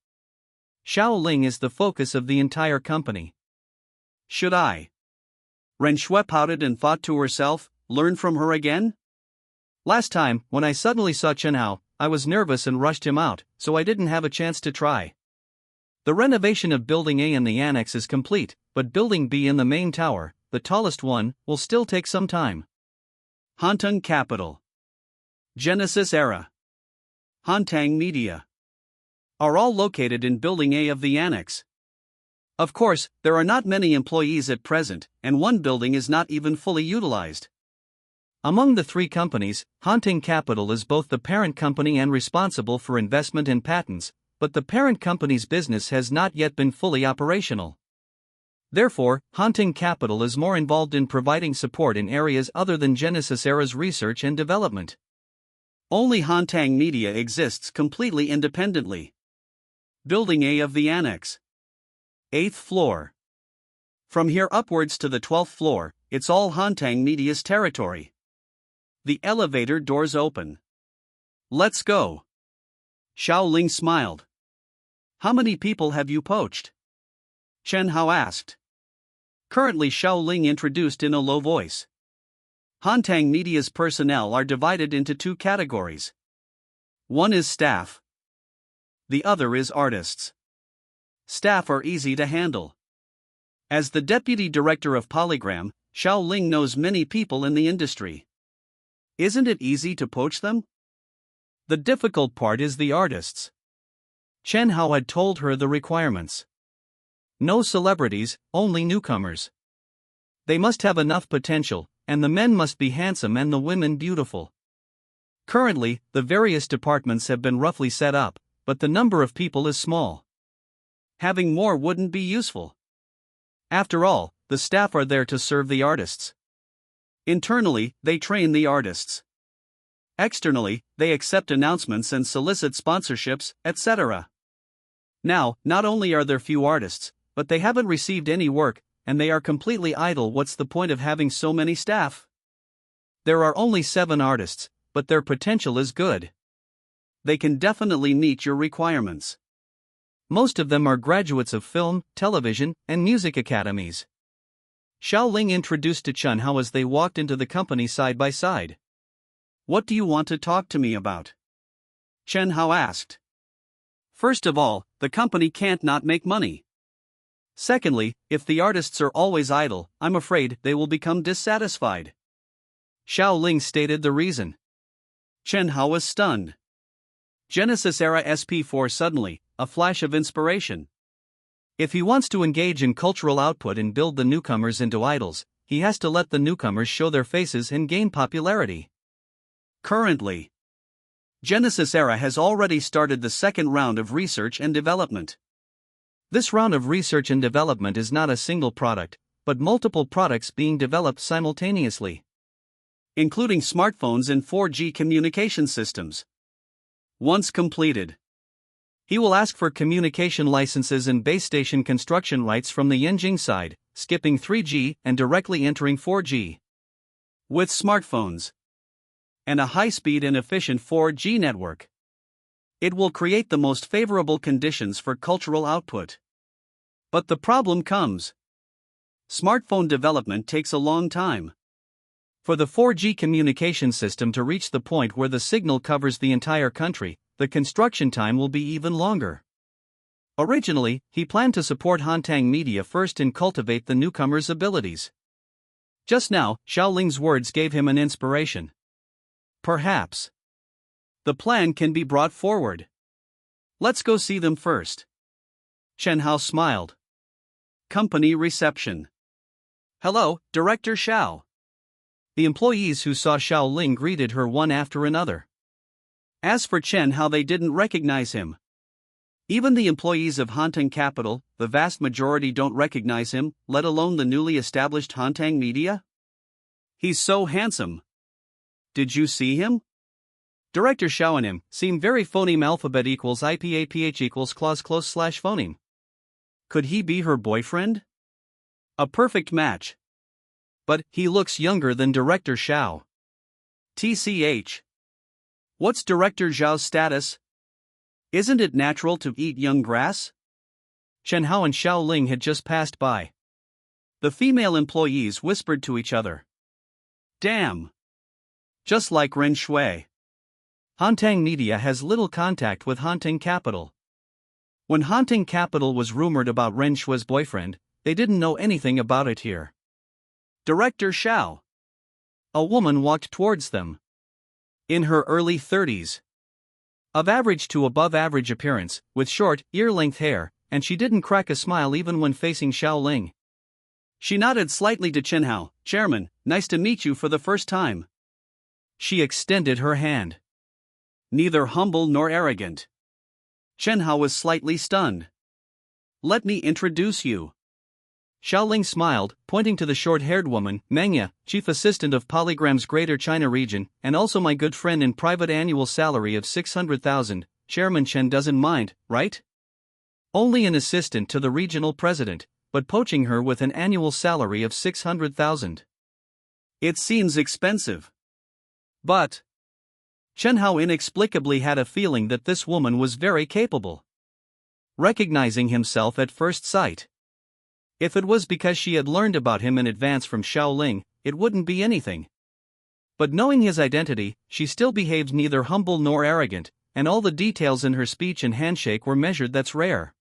Xiaoling is the focus of the entire company. Should I? Ren Shui pouted and thought to herself, learn from her again? Last time, when I suddenly saw Chen Hao, I was nervous and rushed him out, so I didn't have a chance to try. The renovation of Building A in the annex is complete, but Building B in the main tower, the tallest one, will still take some time. Hantang Capital, Genesis Era, Hantang Media are all located in Building A of the annex. Of course, there are not many employees at present, and one building is not even fully utilized. Among the three companies, Hantang Capital is both the parent company and responsible for investment in patents, but the parent company's business has not yet been fully operational. Therefore, Hantang Capital is more involved in providing support in areas other than Genesis Era's research and development. Only Hantang Media exists completely independently. Building A of the annex. 8th floor. From here upwards to the 12th floor, it's all Hantang Media's territory. The elevator doors open. Let's go. Xiaoling smiled. How many people have you poached? Chen Hao asked. Currently Xiaoling introduced in a low voice. Hantang Media's personnel are divided into two categories. One is staff. The other is artists. Staff are easy to handle. As the deputy director of Polygram, Xiaoling knows many people in the industry. Isn't it easy to poach them? The difficult part is the artists. Chen Hao had told her the requirements. No celebrities, only newcomers. They must have enough potential, and the men must be handsome and the women beautiful. Currently, the various departments have been roughly set up, but the number of people is small. Having more wouldn't be useful. After all, the staff are there to serve the artists. Internally, they train the artists. Externally, they accept announcements and solicit sponsorships, etc. Now, not only are there few artists, but they haven't received any work, and they are completely idle. What's the point of having so many staff? There are only 7 artists, but their potential is good. They can definitely meet your requirements. Most of them are graduates of film, television, and music academies. Xiaoling introduced to Chen Hao as they walked into the company side by side. What do you want to talk to me about? Chen Hao asked. First of all, the company can't not make money. Secondly, if the artists are always idle, I'm afraid they will become dissatisfied. Xiaoling stated the reason. Chen Hao was stunned. Genesis Era SP4 suddenly, a flash of inspiration. If he wants to engage in cultural output and build the newcomers into idols, he has to let the newcomers show their faces and gain popularity. Currently, Genesis Era has already started the second round of research and development. This round of research and development is not a single product, but multiple products being developed simultaneously, including smartphones and 4G communication systems. Once completed, he will ask for communication licenses and base station construction rights from the Yanjing side, skipping 3G and directly entering 4G. With smartphones and a high-speed and efficient 4G network, it will create the most favorable conditions for cultural output. But the problem comes. Smartphone development takes a long time. For the 4G communication system to reach the point where the signal covers the entire country, the construction time will be even longer. Originally, he planned to support Hantang Media first and cultivate the newcomers' abilities. Just now, Xiaoling's words gave him an inspiration. Perhaps the plan can be brought forward. Let's go see them first. Chen Hao smiled. Company reception. Hello, Director Xiao. The employees who saw Xiaoling greeted her one after another. As for Chen Hao, they didn't recognize him. Even the employees of Hantang Capital, the vast majority don't recognize him, let alone the newly established Hantang Media. He's so handsome. Did you see him? Director Xiao and him seem very phoneme alphabet equals IPAPH equals clause close slash phoneme. Could he be her boyfriend? A perfect match. But he looks younger than Director Xiao. TCH. What's Director Zhao's status? Isn't it natural to eat young grass? Chen Hao and Xiao Ling had just passed by. The female employees whispered to each other. Damn. Just like Ren Shui. Hantang Media has little contact with Hantang Capital. When Hantang Capital was rumored about Ren Shui's boyfriend, they didn't know anything about it here. Director Xiao. A woman walked towards them. In her early 30s. Of average to above average appearance, with short, ear-length hair, and she didn't crack a smile even when facing Xiao Ling. She nodded slightly to Chen Hao. Chairman, nice to meet you for the first time. She extended her hand. Neither humble nor arrogant. Chen Hao was slightly stunned. Let me introduce you. Xiao Ling smiled, pointing to the short-haired woman, Mengya, chief assistant of Polygram's Greater China region, and also my good friend in private annual salary of 600,000. Chairman Chen doesn't mind, right? Only an assistant to the regional president, but poaching her with an annual salary of 600,000. It seems expensive. But Chen Hao inexplicably had a feeling that this woman was very capable. Recognizing himself at first sight. If it was because she had learned about him in advance from Xiao Ling, it wouldn't be anything. But knowing his identity, she still behaved neither humble nor arrogant, and all the details in her speech and handshake were measured. That's rare.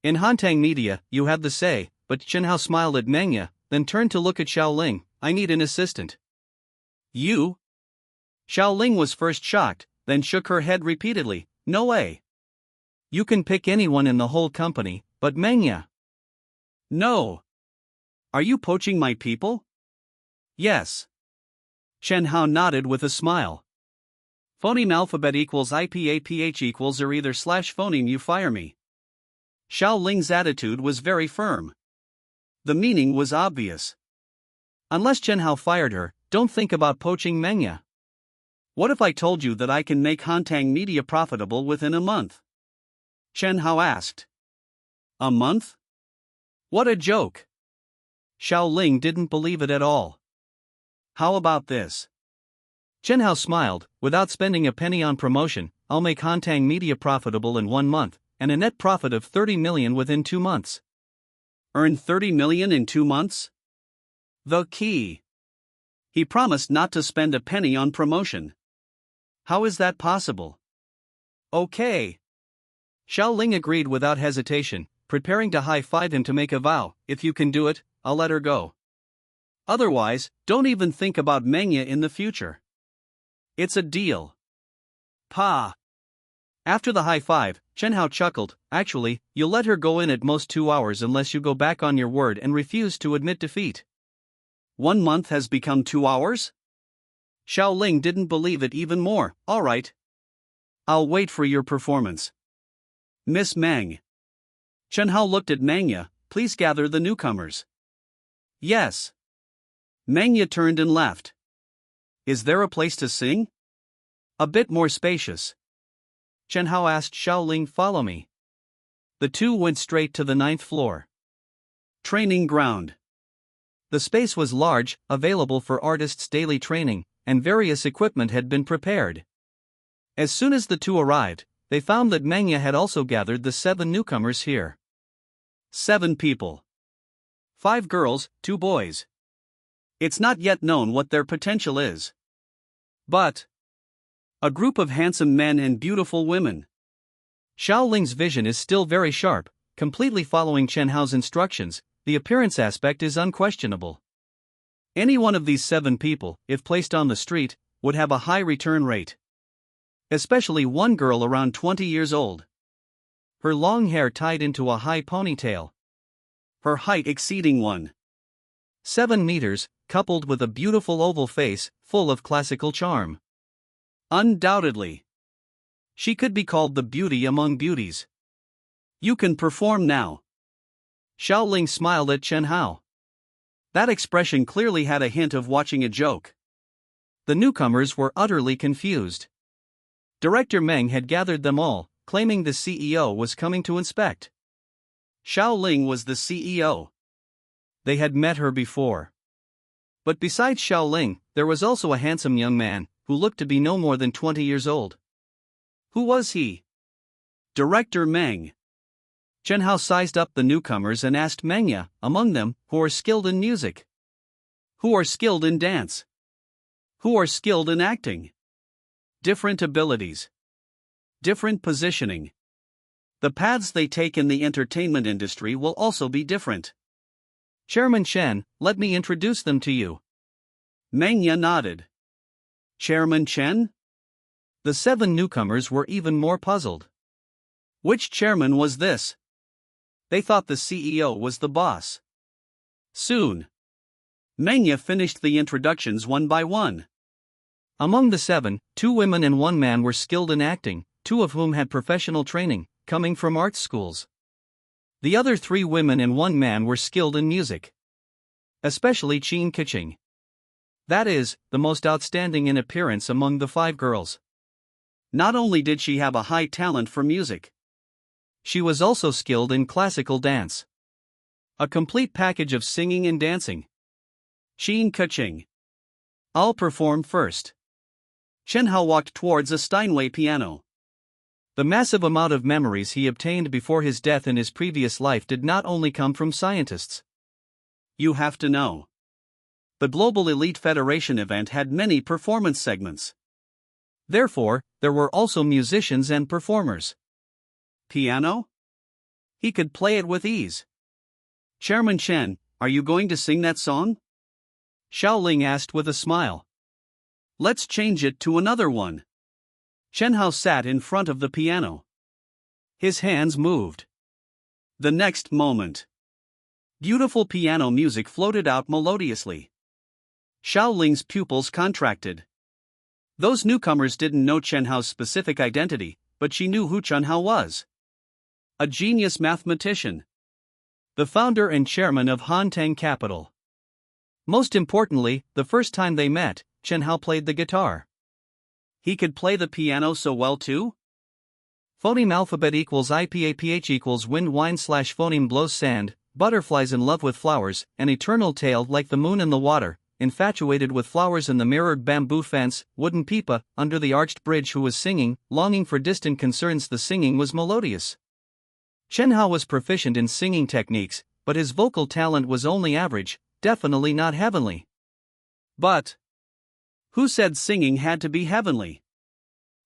In Hantang Media, you have the say, but Chen Hao smiled at Mengya, then turned to look at Xiao Ling. I need an assistant. You? Xiao Ling was first shocked, then shook her head repeatedly. No way. You can pick anyone in the whole company, but Mengya. No. Are you poaching my people? Yes. Chen Hao nodded with a smile. Phoneme alphabet equals IPAPH equals or either slash phoneme you fire me. Xiao Ling's attitude was very firm. The meaning was obvious. Unless Chen Hao fired her, don't think about poaching Mengya. What if I told you that I can make Hantang Media profitable within a month? Chen Hao asked. A month? What a joke. Xiao Ling didn't believe it at all. How about this? Chen Hao smiled. Without spending a penny on promotion, I'll make Hantang Media profitable in 1 month, and a net profit of 30 million within 2 months. Earn 30 million in 2 months? The key. He promised not to spend a penny on promotion. How is that possible? Okay. Xiao Ling agreed without hesitation, preparing to high-five him to make a vow. If you can do it, I'll let her go. Otherwise, don't even think about Mengya in the future. It's a deal. Pa. After the high-five, Chen Hao chuckled. Actually, you'll let her go in at most 2 hours unless you go back on your word and refuse to admit defeat. 1 month has become 2 hours? Xiao Ling didn't believe it even more. All right. I'll wait for your performance. Miss Meng. Chen Hao looked at Mengya. Please gather the newcomers. Yes. Mengya turned and left. Is there a place to sing? A bit more spacious. Chen Hao asked Xiao Ling, follow me. The two went straight to the 9th floor. Training ground. The space was large, available for artists' daily training, and various equipment had been prepared. As soon as the two arrived, they found that Mengya had also gathered the 7 newcomers here. 7 people. 5 girls, 2 boys. It's not yet known what their potential is. But a group of handsome men and beautiful women. Xiao Ling's vision is still very sharp, completely following Chen Hao's instructions. The appearance aspect is unquestionable. Any one of these 7 people, if placed on the street, would have a high return rate. Especially one girl around 20 years old. Her long hair tied into a high ponytail. Her height exceeding 1.7 meters, coupled with a beautiful oval face, full of classical charm. Undoubtedly. She could be called the beauty among beauties. You can perform now. Xiao Ling smiled at Chen Hao. That expression clearly had a hint of watching a joke. The newcomers were utterly confused. Director Meng had gathered them all, claiming the CEO was coming to inspect. Xiao Ling was the CEO. They had met her before. But besides Xiao Ling, there was also a handsome young man, who looked to be no more than 20 years old. Who was he? Director Meng. Chen Hao sized up the newcomers and asked Mengya, among them, who are skilled in music? Who are skilled in dance? Who are skilled in acting? Different abilities. Different positioning. The paths they take in the entertainment industry will also be different. Chairman Chen, let me introduce them to you. Mengya nodded. Chairman Chen? The 7 newcomers were even more puzzled. Which chairman was this? They thought the CEO was the boss. Soon, Mengya finished the introductions one by one. Among the 7, 2 women and 1 man were skilled in acting, 2 of whom had professional training, coming from art schools. The other 3 women and 1 man were skilled in music. Especially Qin Keqing. That is, the most outstanding in appearance among the 5 girls. Not only did she have a high talent for music, she was also skilled in classical dance. A complete package of singing and dancing. Qin Keqing. I'll perform first. Chen Hao walked towards a Steinway piano. The massive amount of memories he obtained before his death in his previous life did not only come from scientists. You have to know. The Global Elite Federation event had many performance segments. Therefore, there were also musicians and performers. Piano? He could play it with ease. Chairman Chen, are you going to sing that song? Xiao Ling asked with a smile. Let's change it to another one. Chen Hao sat in front of the piano. His hands moved. The next moment, beautiful piano music floated out melodiously. Xiao Ling's pupils contracted. Those newcomers didn't know Chen Hao's specific identity, but she knew who Chen Hao was. A genius mathematician. The founder and chairman of Hanteng Capital. Most importantly, the first time they met, Chen Hao played the guitar. He could play the piano so well too? Phoneme alphabet equals IPAPH equals wind wine / phoneme blows sand, butterflies in love with flowers, an eternal tale like the moon and the water, infatuated with flowers in the mirrored bamboo fence, wooden pipa, under the arched bridge who was singing, longing for distant concerns. The singing was melodious. Chen Hao was proficient in singing techniques, but his vocal talent was only average, definitely not heavenly. But who said singing had to be heavenly?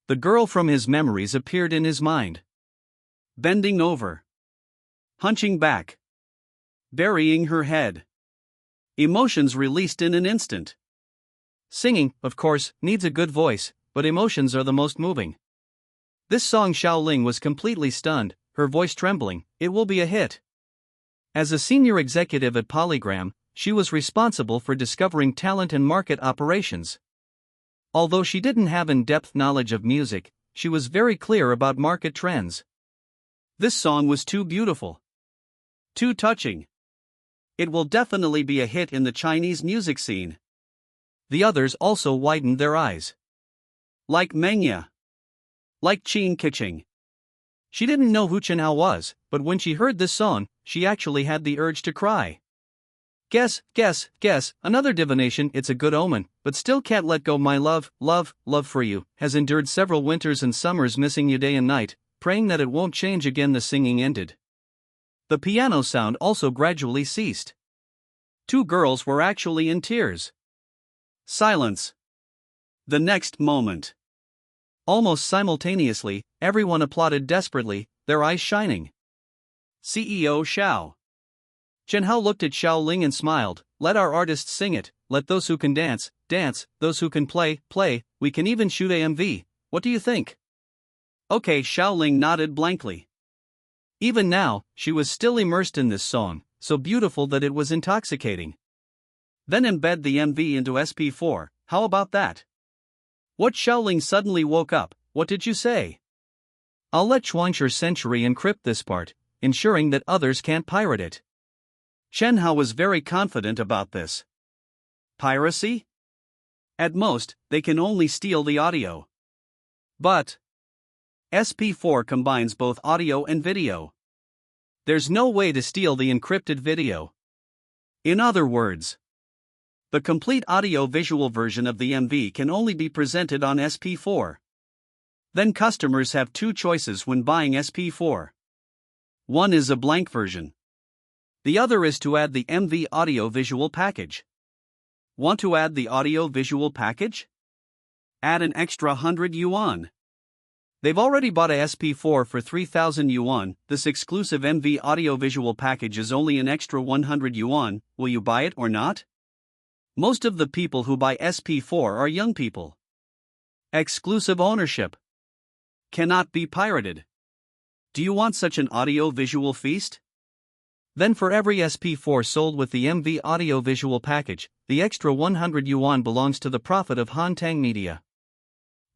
The girl from his memories appeared in his mind. Bending over. Hunching back. Burying her head. Emotions released in an instant. Singing, of course, needs a good voice, but emotions are the most moving. This song Xiao Ling was completely stunned, her voice trembling. It will be a hit. As a senior executive at Polygram, she was responsible for discovering talent and market operations. Although she didn't have in-depth knowledge of music, she was very clear about market trends. This song was too beautiful. Too touching. It will definitely be a hit in the Chinese music scene. The others also widened their eyes. Like Mengya. Like Qin Keqing. She didn't know who Chen Hao was, but when she heard this song, she actually had the urge to cry. Guess, another divination. It's a good omen, but still can't let go. My love for you, has endured several winters and summers, missing you day and night, praying that it won't change again. The singing ended. The piano sound also gradually ceased. 2 girls were actually in tears. Silence. The next moment. Almost simultaneously, everyone applauded desperately, their eyes shining. CEO Xiao. Chen Hao looked at Xiao Ling and smiled. Let our artists sing it, let those who can dance, dance, those who can play, play, we can even shoot AMV, what do you think? Okay, Xiao Ling nodded blankly. Even now, she was still immersed in this song, so beautiful that it was intoxicating. Then embed the MV into SP4, how about that? What? Xiao Ling suddenly woke up. What did you say? I'll let Chuangshi Century encrypt this part, ensuring that others can't pirate it. Chen Hao was very confident about this. Piracy? At most, they can only steal the audio. But SP4 combines both audio and video. There's no way to steal the encrypted video. In other words, the complete audio-visual version of the MV can only be presented on SP4. Then customers have two choices when buying SP4. One is a blank version. The other is to add the MV audio-visual package. Want to add the audio-visual package? Add an extra 100 yuan. They've already bought a SP4 for 3,000 yuan. This exclusive MV audio-visual package is only an extra 100 yuan. Will you buy it or not? Most of the people who buy SP4 are young people. Exclusive ownership. Cannot be pirated. Do you want such an audio-visual feast? Then for every SP4 sold with the MV audio-visual package, the extra 100 yuan belongs to the profit of Hantang Media.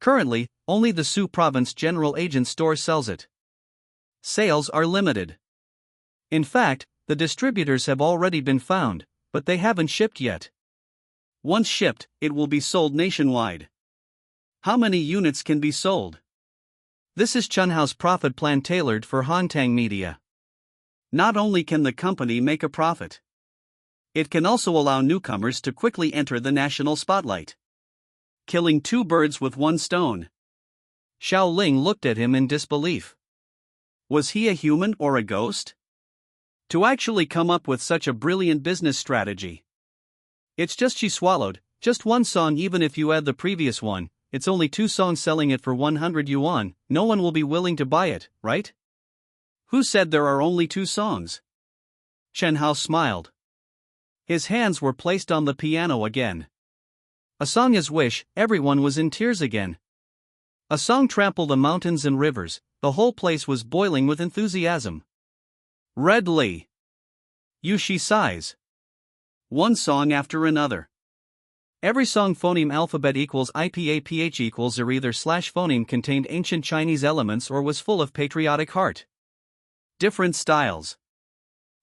Currently, only the Su Province General Agent Store sells it. Sales are limited. In fact, the distributors have already been found, but they haven't shipped yet. Once shipped, it will be sold nationwide. How many units can be sold? This is Chen Hao's profit plan tailored for Hantang Media. Not only can the company make a profit, it can also allow newcomers to quickly enter the national spotlight. Killing two birds with one stone. Xiao Ling looked at him in disbelief. Was he a human or a ghost? To actually come up with such a brilliant business strategy. It's just she swallowed, just one song. Even if you add the previous one, it's only two songs selling it for 100 yuan, no one will be willing to buy it, right? Who said there are only two songs? Chen Hao smiled. His hands were placed on the piano again. A song is Wish, everyone was in tears again. A song trampled the mountains and rivers, the whole place was boiling with enthusiasm. Red Li. Yushi sighs. One song after another. Every song phoneme alphabet equals IPAPH equals or either slash phoneme contained ancient Chinese elements or was full of patriotic heart. Different styles.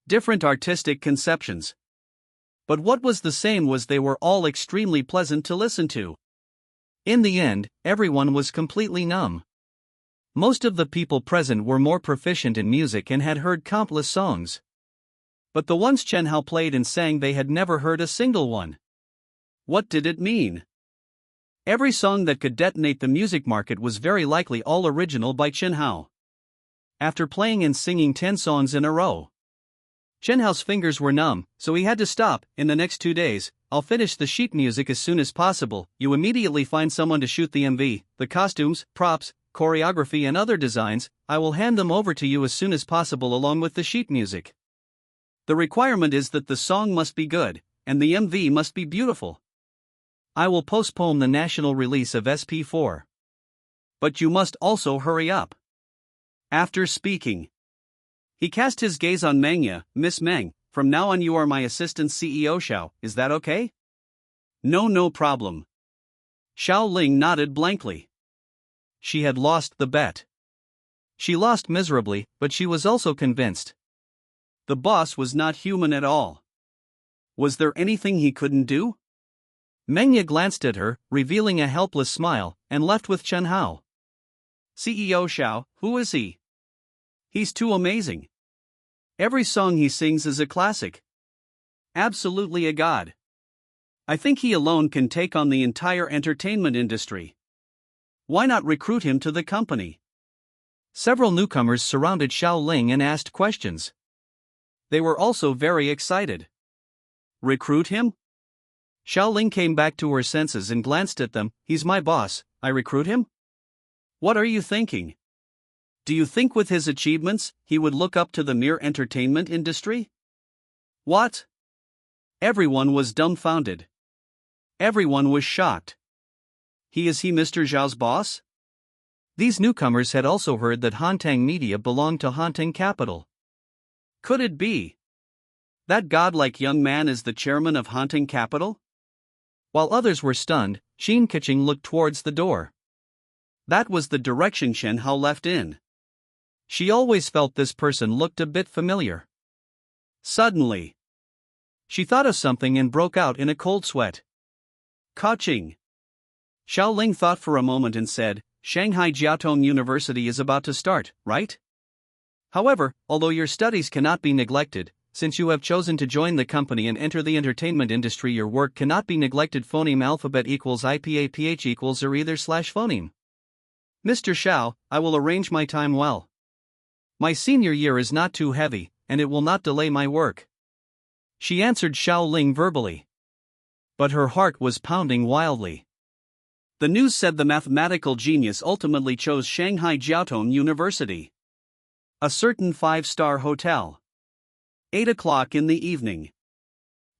Different artistic conceptions. But what was the same was they were all extremely pleasant to listen to. In the end, everyone was completely numb. Most of the people present were more proficient in music and had heard countless songs. But the ones Chen Hao played and sang, they had never heard a single one. What did it mean? Every song that could detonate the music market was very likely all original by Chen Hao. After playing and singing 10 songs in a row, Chen Hao's fingers were numb, so he had to stop. In the next 2 days, I'll finish the sheet music as soon as possible. You immediately find someone to shoot the MV, the costumes, props, choreography and other designs. I will hand them over to you as soon as possible along with the sheet music. The requirement is that the song must be good, and the MV must be beautiful. I will postpone the national release of SP4. But you must also hurry up. After speaking, he cast his gaze on Mengya. Miss Meng, from now on you are my assistant CEO Xiao, is that okay? No problem. Xiao Ling nodded blankly. She had lost the bet. She lost miserably, but she was also convinced. The boss was not human at all. Was there anything he couldn't do? Mengya glanced at her, revealing a helpless smile, and left with Chen Hao. CEO Xiao, who is he? He's too amazing. Every song he sings is a classic. Absolutely a god. I think he alone can take on the entire entertainment industry. Why not recruit him to the company? Several newcomers surrounded Xiao Ling and asked questions. They were also very excited. Recruit him? Xiao Ling came back to her senses and glanced at them. He's my boss, I recruit him? What are you thinking? Do you think with his achievements, he would look up to the mere entertainment industry? What? Everyone was dumbfounded. Everyone was shocked. Is he Mr. Zhao's boss? These newcomers had also heard that Hantang Media belonged to Hantang Capital. Could it be that godlike young man is the chairman of Hantang Capital? While others were stunned, Qin Keqing looked towards the door. That was the direction Chen Hao left in. She always felt this person looked a bit familiar. Suddenly, She thought of something and broke out in a cold sweat. Kaching. Xiaoling thought for a moment and said, Shanghai Jiaotong University is about to start, right? However, although your studies cannot be neglected, since you have chosen to join the company and enter the entertainment industry, your work cannot be neglected. Phoneme alphabet equals IPAPH equals or either slash phoneme. Mr. Xiao, I will arrange my time well. My senior year is not too heavy, and it will not delay my work. She answered Xiaoling verbally. But her heart was pounding wildly. The news said the mathematical genius ultimately chose Shanghai Jiaotong University. A certain 5-star hotel. 8 o'clock in the evening.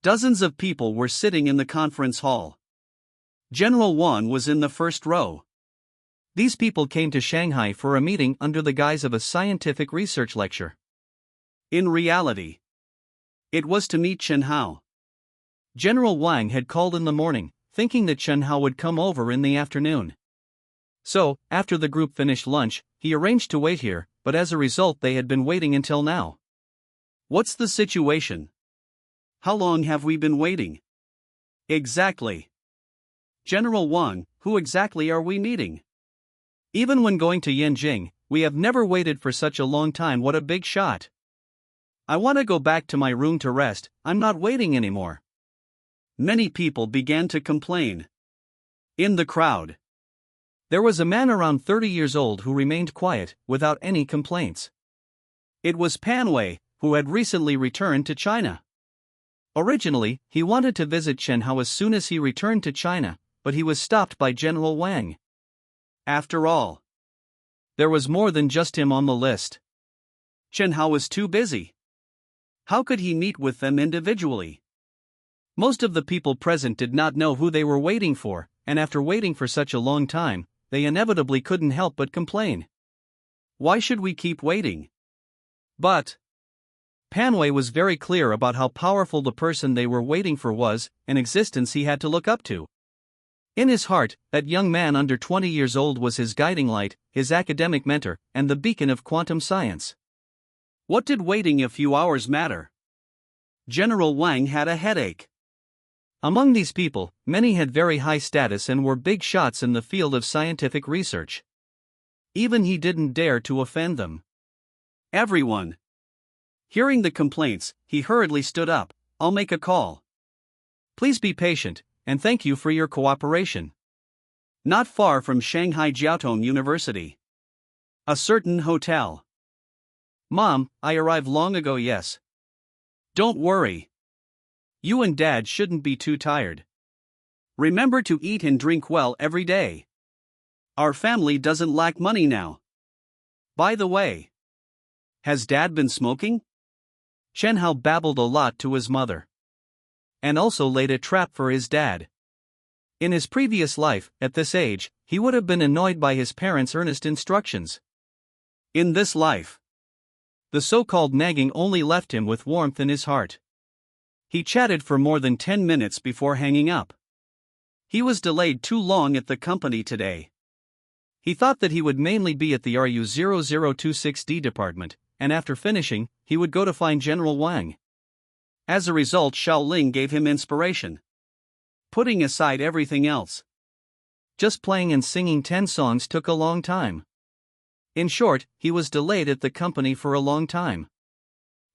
Dozens of people were sitting in the conference hall. General Wang was in the first row. These people came to Shanghai for a meeting under the guise of a scientific research lecture. In reality, it was to meet Chen Hao. General Wang had called in the morning, thinking that Chen Hao would come over in the afternoon. So, after the group finished lunch, he arranged to wait here, but as a result they had been waiting until now. What's the situation? How long have we been waiting? Exactly. General Wang, who exactly are we meeting? Even when going to Yanjing, we have never waited for such a long time. What a big shot. I want to go back to my room to rest, I'm not waiting anymore. Many people began to complain. In the crowd, there was a man around 30 years old who remained quiet, without any complaints. It was Panwei, who had recently returned to China. Originally, he wanted to visit Chen Hao as soon as he returned to China, but he was stopped by General Wang. After all, there was more than just him on the list. Chen Hao was too busy. How could he meet with them individually? Most of the people present did not know who they were waiting for, and after waiting for such a long time, they inevitably couldn't help but complain. Why should we keep waiting? But Panwei was very clear about how powerful the person they were waiting for was, an existence he had to look up to. In his heart, that young man under 20 years old was his guiding light, his academic mentor, and the beacon of quantum science. What did waiting a few hours matter? General Wang had a headache. Among these people, many had very high status and were big shots in the field of scientific research. Even he didn't dare to offend them. Everyone. Hearing the complaints, he hurriedly stood up. I'll make a call. Please be patient, and thank you for your cooperation. Not far from Shanghai Jiaotong University. A certain hotel. Mom, I arrived long ago, yes. Don't worry. You and Dad shouldn't be too tired. Remember to eat and drink well every day. Our family doesn't lack money now. By the way, has Dad been smoking? Chen Hao babbled a lot to his mother. And also laid a trap for his dad. In his previous life, at this age, he would have been annoyed by his parents' earnest instructions. In this life, the so-called nagging only left him with warmth in his heart. He chatted for more than 10 minutes before hanging up. He was delayed too long at the company today. He thought that he would mainly be at the RU0026D department, and after finishing, he would go to find General Wang. As a result, Xiaoling gave him inspiration. Putting aside everything else, just playing and singing 10 songs took a long time. In short, he was delayed at the company for a long time.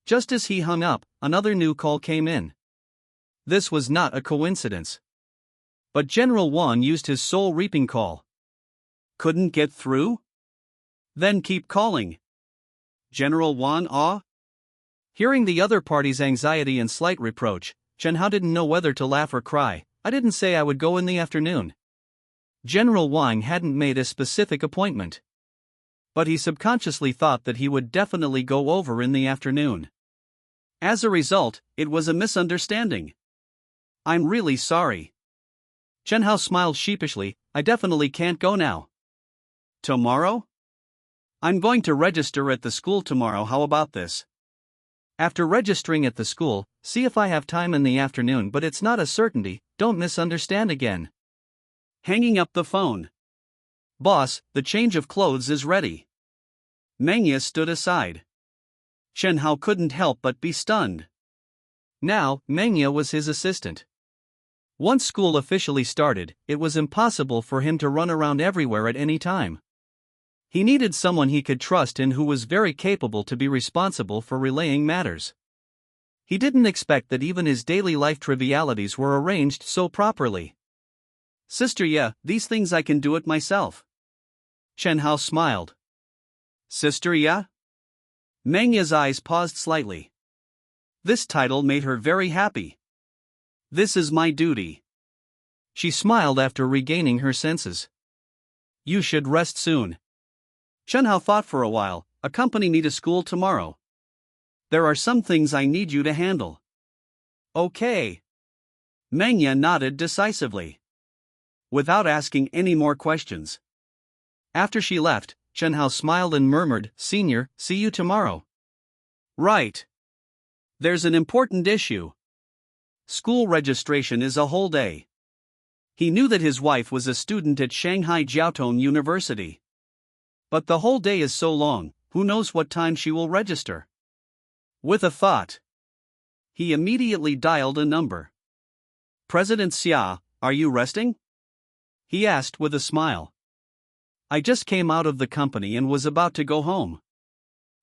Just as he hung up, another new call came in. This was not a coincidence. But General Wang used his soul reaping call. Couldn't get through? Then keep calling. General Wang, Hearing the other party's anxiety and slight reproach, Chen Hao didn't know whether to laugh or cry. I didn't say I would go in the afternoon. General Wang hadn't made a specific appointment. But he subconsciously thought that he would definitely go over in the afternoon. As a result, it was a misunderstanding. I'm really sorry. Chen Hao smiled sheepishly. I definitely can't go now. Tomorrow? I'm going to register at the school tomorrow. How about this? After registering at the school, see if I have time in the afternoon, but it's not a certainty, don't misunderstand again. Hanging up the phone. Boss, the change of clothes is ready. Manga stood aside. Chen Hao couldn't help but be stunned. Now, Manga was his assistant. Once school officially started, it was impossible for him to run around everywhere at any time. He needed someone he could trust and who was very capable to be responsible for relaying matters. He didn't expect that even his daily life trivialities were arranged so properly. Sister, yeah, these things I can do it myself. Chen Hao smiled. Sister, yeah? Manga's eyes paused slightly. This title made her very happy. This is my duty. She smiled after regaining her senses. You should rest soon. Chen Hao thought for a while. Accompany me to school tomorrow. There are some things I need you to handle. Okay. Manga nodded decisively, without asking any more questions. After she left, Chen Hao smiled and murmured, "Senior, see you tomorrow." Right. There's an important issue. School registration is a whole day. He knew that his wife was a student at Shanghai Jiaotong University. But the whole day is so long, who knows what time she will register? With a thought, he immediately dialed a number. President Xia, are you resting? He asked with a smile. I just came out of the company and was about to go home.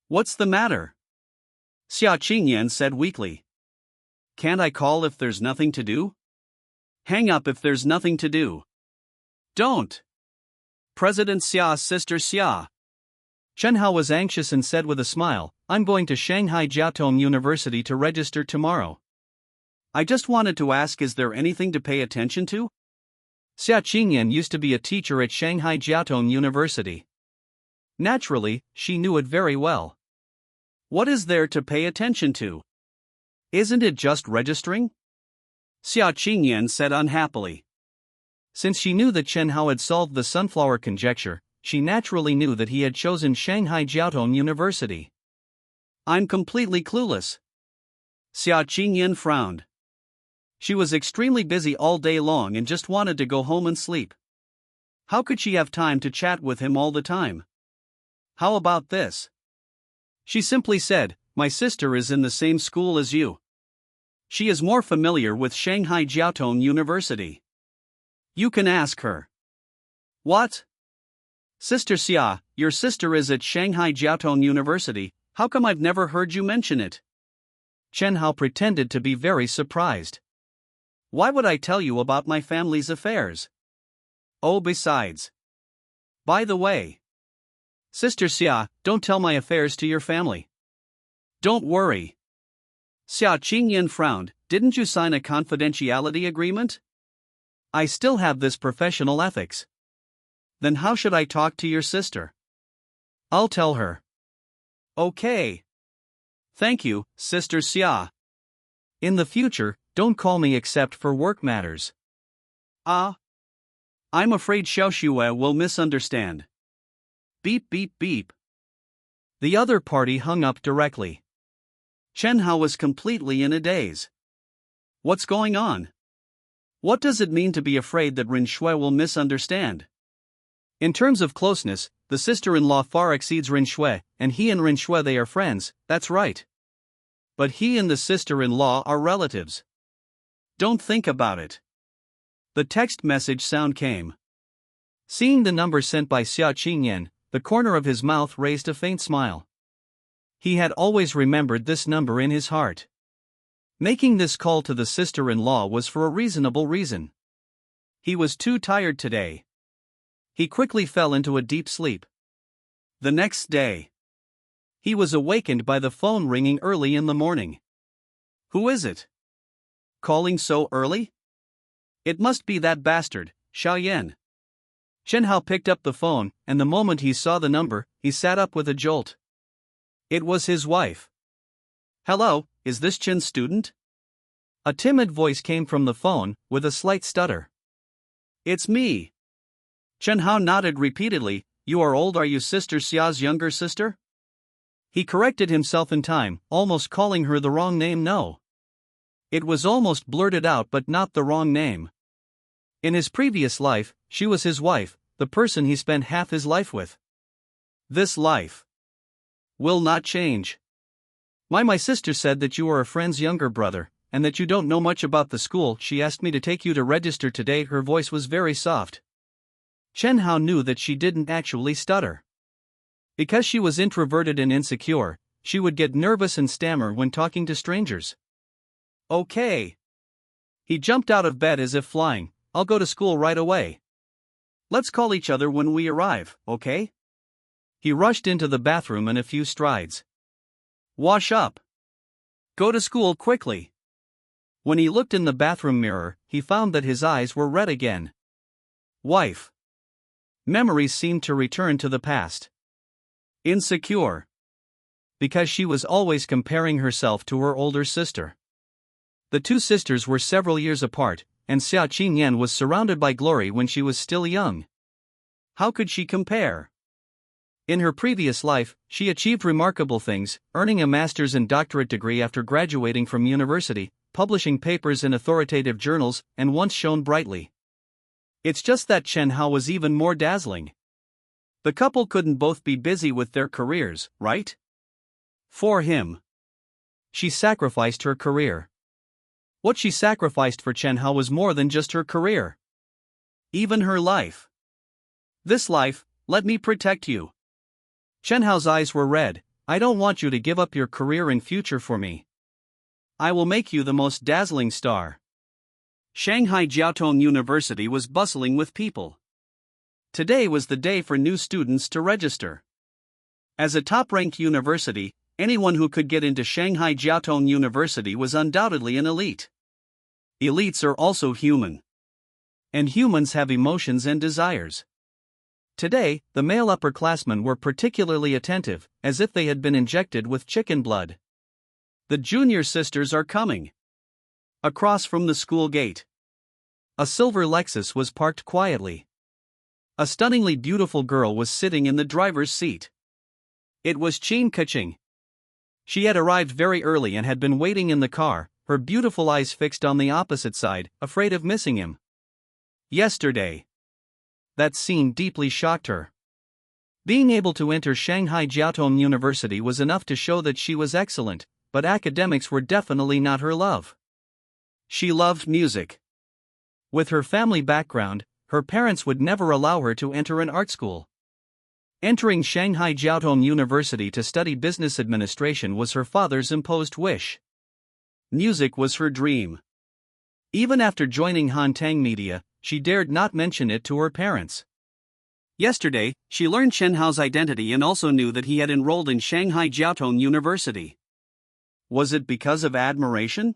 What's the matter? Xia Qingyan said weakly. Can't I call if there's nothing to do? Hang up if there's nothing to do. Don't. President Xia's sister Xia. Chen Hao was anxious and said with a smile, I'm going to Shanghai Jiaotong University to register tomorrow. I just wanted to ask, is there anything to pay attention to? Xia Qingyan used to be a teacher at Shanghai Jiaotong University. Naturally, she knew it very well. What is there to pay attention to? Isn't it just registering? Xia Qingyan said unhappily. Since she knew that Chen Hao had solved the sunflower conjecture, she naturally knew that he had chosen Shanghai Jiaotong University. I'm completely clueless. Xia Qingyan frowned. She was extremely busy all day long and just wanted to go home and sleep. How could she have time to chat with him all the time? How about this? She simply said, my sister is in the same school as you. She is more familiar with Shanghai Jiaotong University. You can ask her. What? Sister Xia, your sister is at Shanghai Jiaotong University, how come I've never heard you mention it? Chen Hao pretended to be very surprised. Why would I tell you about my family's affairs? Oh, besides. By the way. Sister Xia, don't tell my affairs to your family. Don't worry. Xia Qingyan frowned, didn't you sign a confidentiality agreement? I still have this professional ethics. Then how should I talk to your sister? I'll tell her. Okay. Thank you, Sister Xia. In the future, don't call me except for work matters. I'm afraid Xiao Xue will misunderstand. Beep beep beep. The other party hung up directly. Chen Hao was completely in a daze. What's going on? What does it mean to be afraid that Ren Shui will misunderstand? In terms of closeness, the sister-in-law far exceeds Ren Shui, and he and Ren Shui they are friends, that's right. But he and the sister-in-law are relatives. Don't think about it. The text message sound came. Seeing the number sent by Xia Qingyan, the corner of his mouth raised a faint smile. He had always remembered this number in his heart. Making this call to the sister-in-law was for a reasonable reason. He was too tired today. He quickly fell into a deep sleep. The next day, he was awakened by the phone ringing early in the morning. Who is it? Calling so early? It must be that bastard, Xiaoyan. Chen Hao picked up the phone, and the moment he saw the number, he sat up with a jolt. It was his wife. Hello, is this Chen's student? A timid voice came from the phone, with a slight stutter. It's me. Chen Hao nodded repeatedly. You are old, are you Sister Xia's younger sister? He corrected himself in time, almost calling her the wrong name. No. It was almost blurted out, but not the wrong name. In his previous life, she was his wife, the person he spent half his life with. This life will not change. My sister said that you are a friend's younger brother, and that you don't know much about the school. She asked me to take you to register today. Her voice was very soft. Chen Hao knew that she didn't actually stutter. Because she was introverted and insecure, she would get nervous and stammer when talking to strangers. Okay. He jumped out of bed as if flying. I'll go to school right away. Let's call each other when we arrive, okay? He rushed into the bathroom in a few strides. Wash up. Go to school quickly. When he looked in the bathroom mirror, he found that his eyes were red again. Wife. Memories seemed to return to the past. Insecure. Because she was always comparing herself to her older sister. The two sisters were several years apart, and Xia Qingyan was surrounded by glory when she was still young. How could she compare? In her previous life, she achieved remarkable things, earning a master's and doctorate degree after graduating from university, publishing papers in authoritative journals, and once shone brightly. It's just that Chen Hao was even more dazzling. The couple couldn't both be busy with their careers, right? For him. She sacrificed her career. What she sacrificed for Chen Hao was more than just her career. Even her life. This life, let me protect you. Chen Hao's eyes were red. I don't want you to give up your career and future for me. I will make you the most dazzling star. Shanghai Jiaotong University was bustling with people. Today was the day for new students to register. As a top-ranked university, anyone who could get into Shanghai Jiaotong University was undoubtedly an elite. Elites are also human. And humans have emotions and desires. Today, the male upperclassmen were particularly attentive, as if they had been injected with chicken blood. The junior sisters are coming. Across from the school gate. A silver Lexus was parked quietly. A stunningly beautiful girl was sitting in the driver's seat. It was Qin Keqing. She had arrived very early and had been waiting in the car, her beautiful eyes fixed on the opposite side, afraid of missing him. Yesterday. That scene deeply shocked her. Being able to enter Shanghai Jiaotong University was enough to show that she was excellent, but academics were definitely not her love. She loved music. With her family background, her parents would never allow her to enter an art school. Entering Shanghai Jiaotong University to study business administration was her father's imposed wish. Music was her dream. Even after joining Hantang Media, she dared not mention it to her parents. Yesterday, she learned Chen Hao's identity and also knew that he had enrolled in Shanghai Jiaotong University. Was it because of admiration?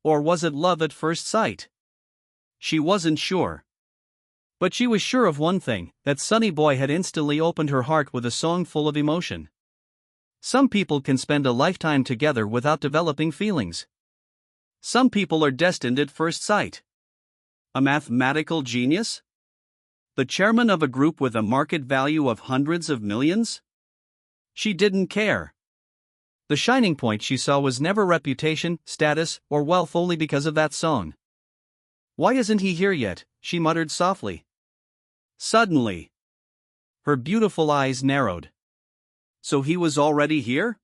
Or was it love at first sight? She wasn't sure. But she was sure of one thing, that Sunny Boy had instantly opened her heart with a song full of emotion. Some people can spend a lifetime together without developing feelings. Some people are destined at first sight. A mathematical genius? The chairman of a group with a market value of hundreds of millions? She didn't care. The shining point she saw was never reputation, status, or wealth, only because of that song. Why isn't he here yet? She muttered softly. Suddenly, her beautiful eyes narrowed. So he was already here?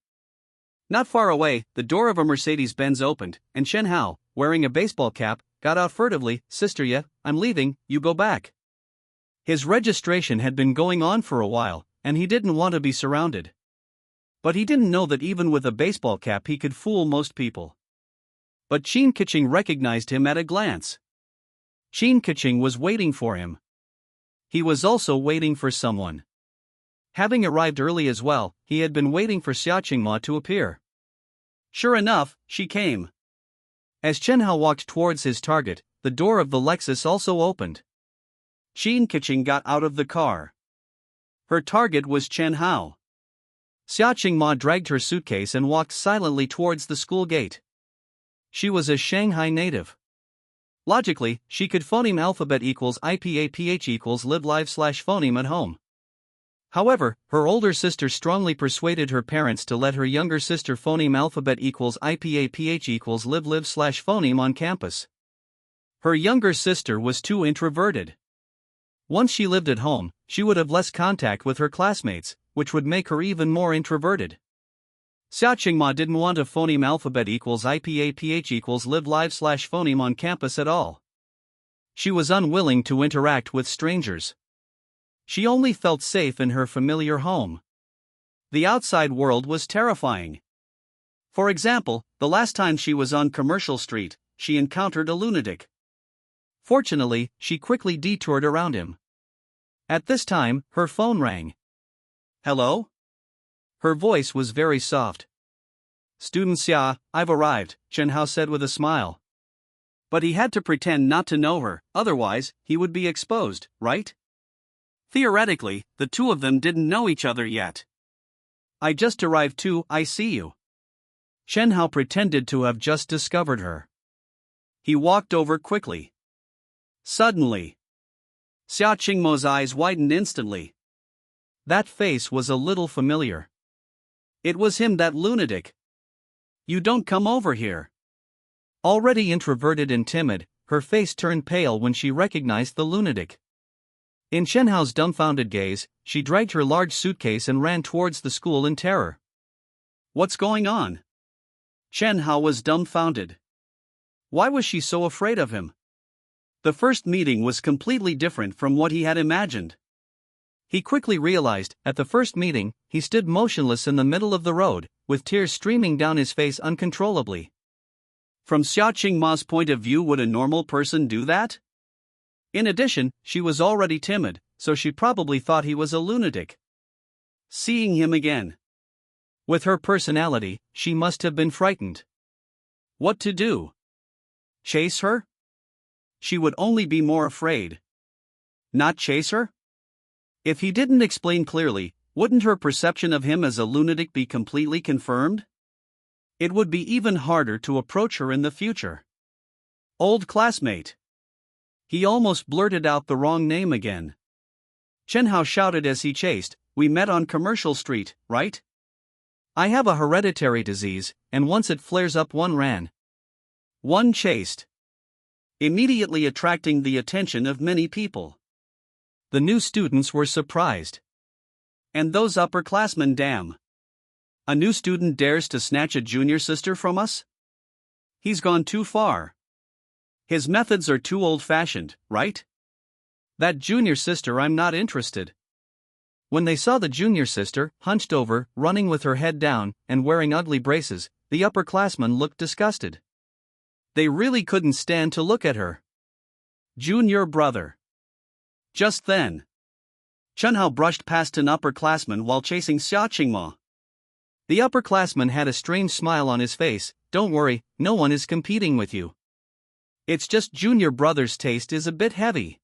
Not far away, the door of a Mercedes-Benz opened, and Chen Hao, wearing a baseball cap, got out furtively. Sister, yeah, I'm leaving, you go back. His registration had been going on for a while, and he didn't want to be surrounded. But he didn't know that even with a baseball cap he could fool most people. But Qin Keqing recognized him at a glance. Qin Keqing was waiting for him. He was also waiting for someone. Having arrived early as well, he had been waiting for Xia Qingma to appear. Sure enough, she came. As Chen Hao walked towards his target, the door of the Lexus also opened. Qin Keqing got out of the car. Her target was Chen Hao. Xia Qingma dragged her suitcase and walked silently towards the school gate. She was a Shanghai native. Logically, she could phoneme alphabet equals IPAPH equals live live slash phoneme at home. However, her older sister strongly persuaded her parents to let her younger sister phoneme alphabet equals IPAPH equals live live slash phoneme on campus. Her younger sister was too introverted. Once she lived at home, she would have less contact with her classmates, which would make her even more introverted. Xiao Qingma didn't want a phoneme alphabet equals IPAPH equals live live slash phoneme on campus at all. She was unwilling to interact with strangers. She only felt safe in her familiar home. The outside world was terrifying. For example, the last time she was on Commercial Street, she encountered a lunatic. Fortunately, she quickly detoured around him. At this time, her phone rang. Hello? Her voice was very soft. Student Xia, I've arrived, Chen Hao said with a smile. But he had to pretend not to know her, otherwise, he would be exposed, right? Theoretically, the two of them didn't know each other yet. I just arrived too, I see you. Chen Hao pretended to have just discovered her. He walked over quickly. Suddenly, Xiao Qingmo's eyes widened instantly. That face was a little familiar. It was him, that lunatic. You don't come over here. Already introverted and timid, her face turned pale when she recognized the lunatic. In Chen Hao's dumbfounded gaze, she dragged her large suitcase and ran towards the school in terror. What's going on? Chen Hao was dumbfounded. Why was she so afraid of him? The first meeting was completely different from what he had imagined. He quickly realized, at the first meeting, he stood motionless in the middle of the road, with tears streaming down his face uncontrollably. From Xiao Qingma's point of view, would a normal person do that? In addition, she was already timid, so she probably thought he was a lunatic. Seeing him again. With her personality, she must have been frightened. What to do? Chase her? She would only be more afraid. Not chase her? If he didn't explain clearly, wouldn't her perception of him as a lunatic be completely confirmed? It would be even harder to approach her in the future. Old classmate. He almost blurted out the wrong name again. Chen Hao shouted as he chased, "We met on Commercial Street, right? I have a hereditary disease, and once it flares up one ran. One chased. Immediately attracting the attention of many people. The new students were surprised. And those upperclassmen, damn. A new student dares to snatch a junior sister from us? He's gone too far. His methods are too old-fashioned, right? That junior sister, I'm not interested." When they saw the junior sister, hunched over, running with her head down, and wearing ugly braces, the upperclassmen looked disgusted. They really couldn't stand to look at her. Junior brother. Just then, Chen Hao brushed past an upperclassman while chasing Xiao Qingma. The upperclassman had a strange smile on his face. "Don't worry, no one is competing with you. It's just junior brother's taste is a bit heavy."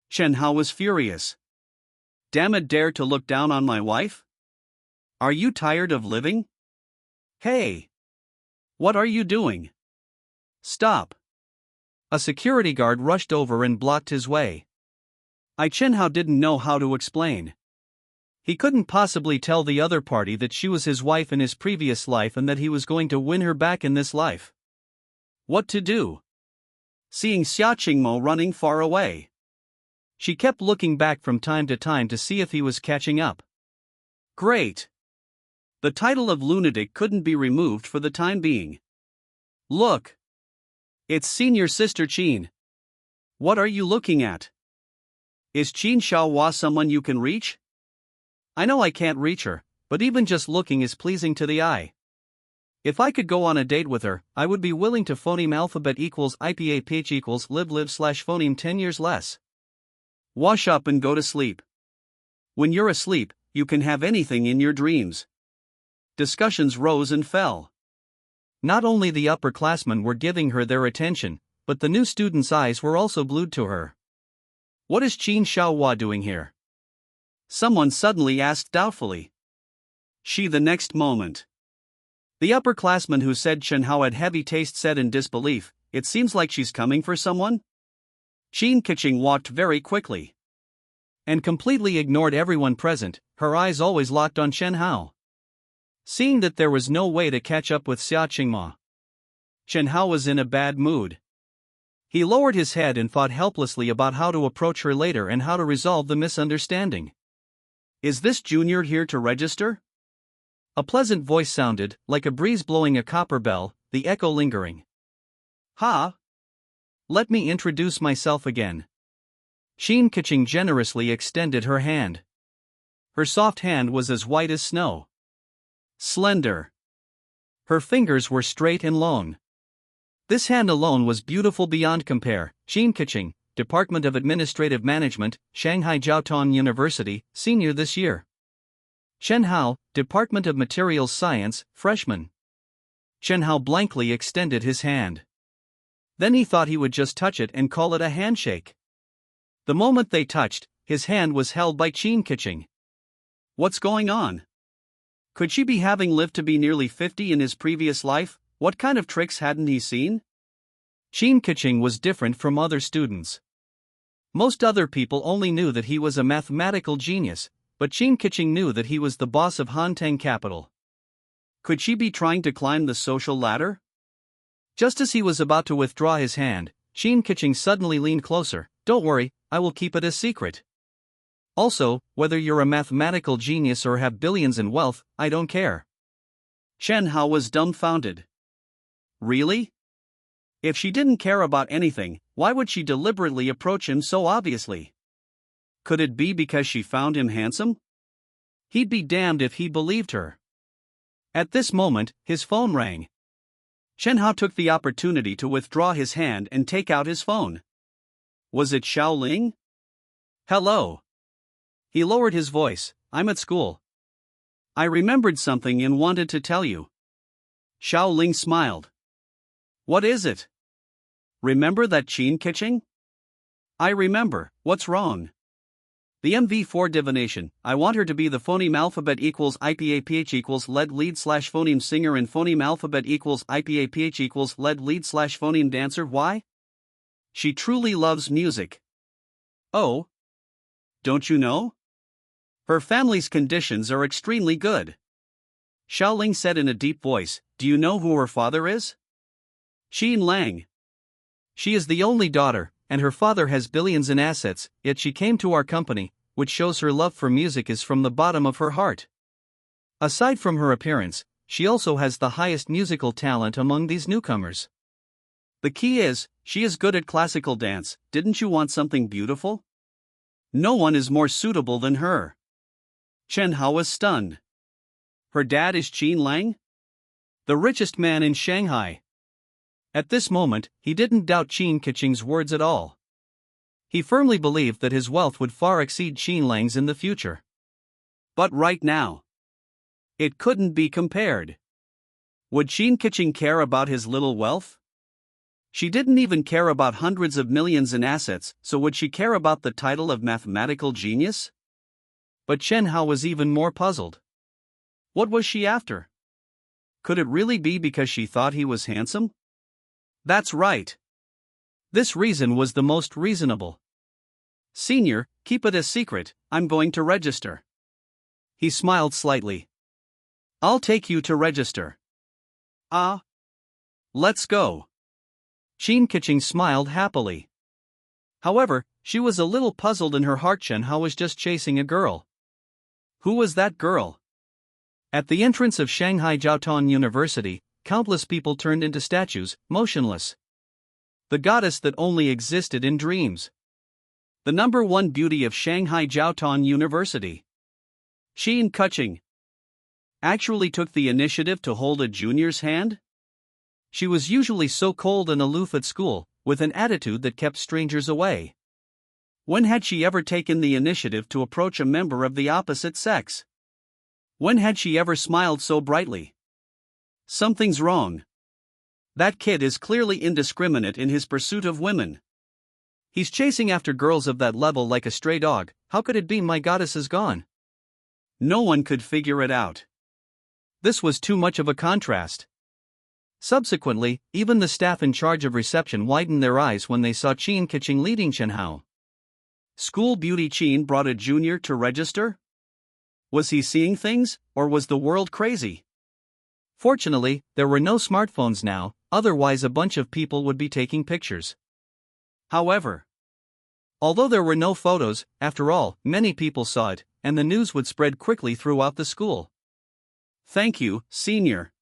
Chen Hao was furious. Damn it, dare to look down on my wife? Are you tired of living? Hey! What are you doing? Stop! A security guard rushed over and blocked his way. Chen Hao didn't know how to explain. He couldn't possibly tell the other party that she was his wife in his previous life and that he was going to win her back in this life. What to do? Seeing Xiao Qingmo running far away, she kept looking back from time to time to see if he was catching up. Great! The title of lunatic couldn't be removed for the time being. Look! It's senior sister Qin. What are you looking at? Is Qin Xiaohua someone you can reach? I know I can't reach her, but even just looking is pleasing to the eye. If I could go on a date with her, I would be willing to phoneme alphabet equals IPAPH equals live slash phoneme 10 years less. Wash up and go to sleep. When you're asleep, you can have anything in your dreams. Discussions rose and fell. Not only the upperclassmen were giving her their attention, but the new students' eyes were also glued to her. What is Qin Xiaohua doing here? Someone suddenly asked doubtfully. She the next moment. The upperclassman who said Chen Hao had heavy taste said in disbelief, "It seems like she's coming for someone?" Qin Keqing walked very quickly and completely ignored everyone present, her eyes always locked on Chen Hao. Seeing that there was no way to catch up with Xiao Qingma, Chen Hao was in a bad mood. He lowered his head and thought helplessly about how to approach her later and how to resolve the misunderstanding. Is this junior here to register? A pleasant voice sounded, like a breeze blowing a copper bell, the echo lingering. Ha! Let me introduce myself again. Sheen Kitching generously extended her hand. Her soft hand was as white as snow. Slender. Her fingers were straight and long. This hand alone was beautiful beyond compare. Sheen Kitching, Department of Administrative Management, Shanghai Jiaotong University, senior this year. Shen Hao, Department of Materials Science, freshman. Shen Hao blankly extended his hand. Then he thought he would just touch it and call it a handshake. The moment they touched, his hand was held by Sheen Kitching. What's going on? Could she be having lived to be nearly 50 in his previous life? What kind of tricks hadn't he seen? Sheen Kitching was different from other students. Most other people only knew that he was a mathematical genius, but Sheen Kitching knew that he was the boss of Hanteng Capital. Could she be trying to climb the social ladder? Just as he was about to withdraw his hand, Sheen Kitching suddenly leaned closer. Don't worry, I will keep it a secret. Also, whether you're a mathematical genius or have billions in wealth, I don't care. Shen Hao was dumbfounded. Really? If she didn't care about anything, why would she deliberately approach him so obviously? Could it be because she found him handsome? He'd be damned if he believed her. At this moment, his phone rang. Shen Hao took the opportunity to withdraw his hand and take out his phone. Was it Xiao Ling? Hello. He lowered his voice. I'm at school. I remembered something and wanted to tell you. Xiao Ling smiled. What is it? Remember that Sheen Kitching? I remember. What's wrong? The MV4 divination. I want her to be the phoneme alphabet equals IPAPH equals lead slash phoneme singer and phoneme alphabet equals IPAPH equals lead slash phoneme dancer. Why? She truly loves music. Oh? Don't you know? Her family's conditions are extremely good. Xiaoling said in a deep voice. Do you know who her father is? Xin Lang. She is the only daughter, and her father has billions in assets, yet she came to our company, which shows her love for music is from the bottom of her heart. Aside from her appearance, she also has the highest musical talent among these newcomers. The key is, she is good at classical dance. Didn't you want something beautiful? No one is more suitable than her. Chen Hao was stunned. Her dad is Qin Lang? The richest man in Shanghai. At this moment, he didn't doubt Sheen Kitching's words at all. He firmly believed that his wealth would far exceed Qin Lang's in the future. But right now, it couldn't be compared. Would Sheen Kitching care about his little wealth? She didn't even care about hundreds of millions in assets, so would she care about the title of mathematical genius? But Shen Hao was even more puzzled. What was she after? Could it really be because she thought he was handsome? That's right. This reason was the most reasonable. Senior, keep it a secret, I'm going to register. He smiled slightly. I'll take you to register. Ah. Let's go. Sheen Kitching smiled happily. However, she was a little puzzled in her heart. Shen Hao was just chasing a girl. Who was that girl? At the entrance of Shanghai Jiaotong University, countless people turned into statues, motionless. The goddess that only existed in dreams. The number one beauty of Shanghai Jiaotong University. Sheen Kitching actually took the initiative to hold a junior's hand? She was usually so cold and aloof at school, with an attitude that kept strangers away. When had she ever taken the initiative to approach a member of the opposite sex? When had she ever smiled so brightly? Something's wrong. That kid is clearly indiscriminate in his pursuit of women. He's chasing after girls of that level like a stray dog. How could it be my goddess is gone? No one could figure it out. This was too much of a contrast. Subsequently, even the staff in charge of reception widened their eyes when they saw Sheen Kitching leading Shen Hao. School beauty Qin brought a junior to register? Was he seeing things, or was the world crazy? Fortunately, there were no smartphones now, otherwise a bunch of people would be taking pictures. However, although there were no photos, after all, many people saw it, and the news would spread quickly throughout the school. Thank you, senior.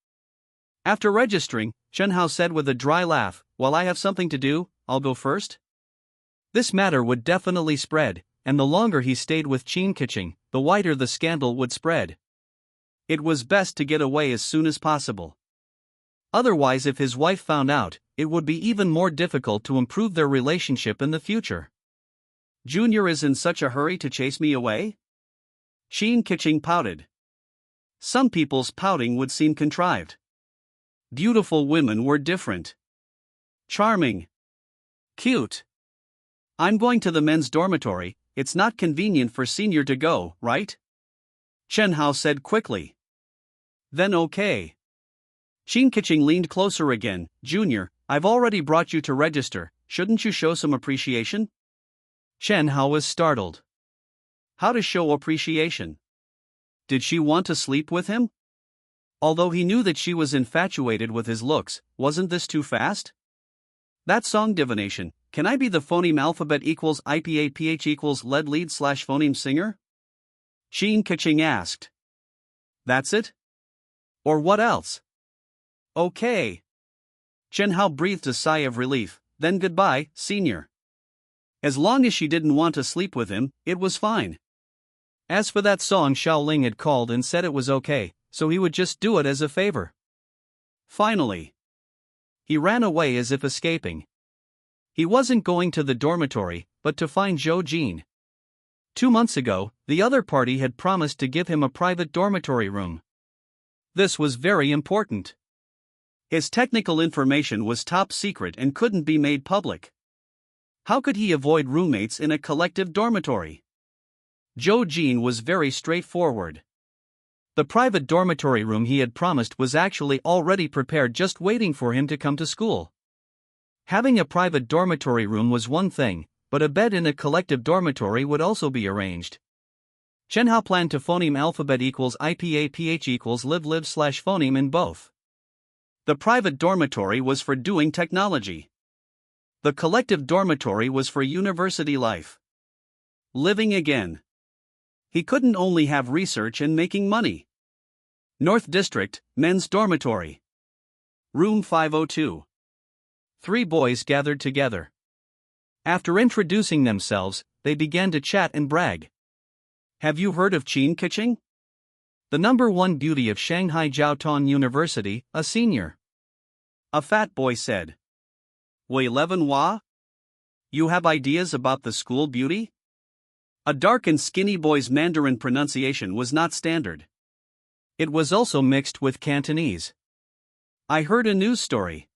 After registering, Chen Hao said with a dry laugh, while I have something to do, I'll go first. This matter would definitely spread, and the longer he stayed with Qin Keqing, the wider the scandal would spread. It was best to get away as soon as possible. Otherwise, if his wife found out, it would be even more difficult to improve their relationship in the future. Junior is in such a hurry to chase me away? Qin Keqing pouted. Some people's pouting would seem contrived. Beautiful women were different. Charming. Cute. I'm going to the men's dormitory, it's not convenient for senior to go, right? Chen Hao said quickly. Then okay. Qin Keqing leaned closer again. Junior, I've already brought you to register, shouldn't you show some appreciation? Chen Hao was startled. How to show appreciation? Did she want to sleep with him? Although he knew that she was infatuated with his looks, wasn't this too fast? That song divination, can I be the phoneme alphabet equals IPAPH equals lead slash phoneme singer? Qin Keqing asked. That's it? Or what else? Okay. Chen Hao breathed a sigh of relief, then goodbye, senior. As long as she didn't want to sleep with him, it was fine. As for that song, Xiaoling had called and said it was okay, so he would just do it as a favor. Finally. He ran away as if escaping. He wasn't going to the dormitory, but to find Zhou Jin. 2 months ago, the other party had promised to give him a private dormitory room. This was very important. His technical information was top secret and couldn't be made public. How could he avoid roommates in a collective dormitory? Zhou Jin was very straightforward. The private dormitory room he had promised was actually already prepared, just waiting for him to come to school. Having a private dormitory room was one thing, but a bed in a collective dormitory would also be arranged. Chen Hao planned to phoneme alphabet equals IPAPH equals live slash phoneme in both. The private dormitory was for doing technology. The collective dormitory was for university life. Living again. He couldn't only have research and making money. North District, Men's Dormitory. Room 502. 3 boys gathered together. After introducing themselves, they began to chat and brag. Have you heard of Qin Keqing? The #1 beauty of Shanghai Jiaotong University, a senior. A fat boy said. Wei 11 Hua? You have ideas about the school beauty? A dark and skinny boy's Mandarin pronunciation was not standard. It was also mixed with Cantonese. I heard a news story.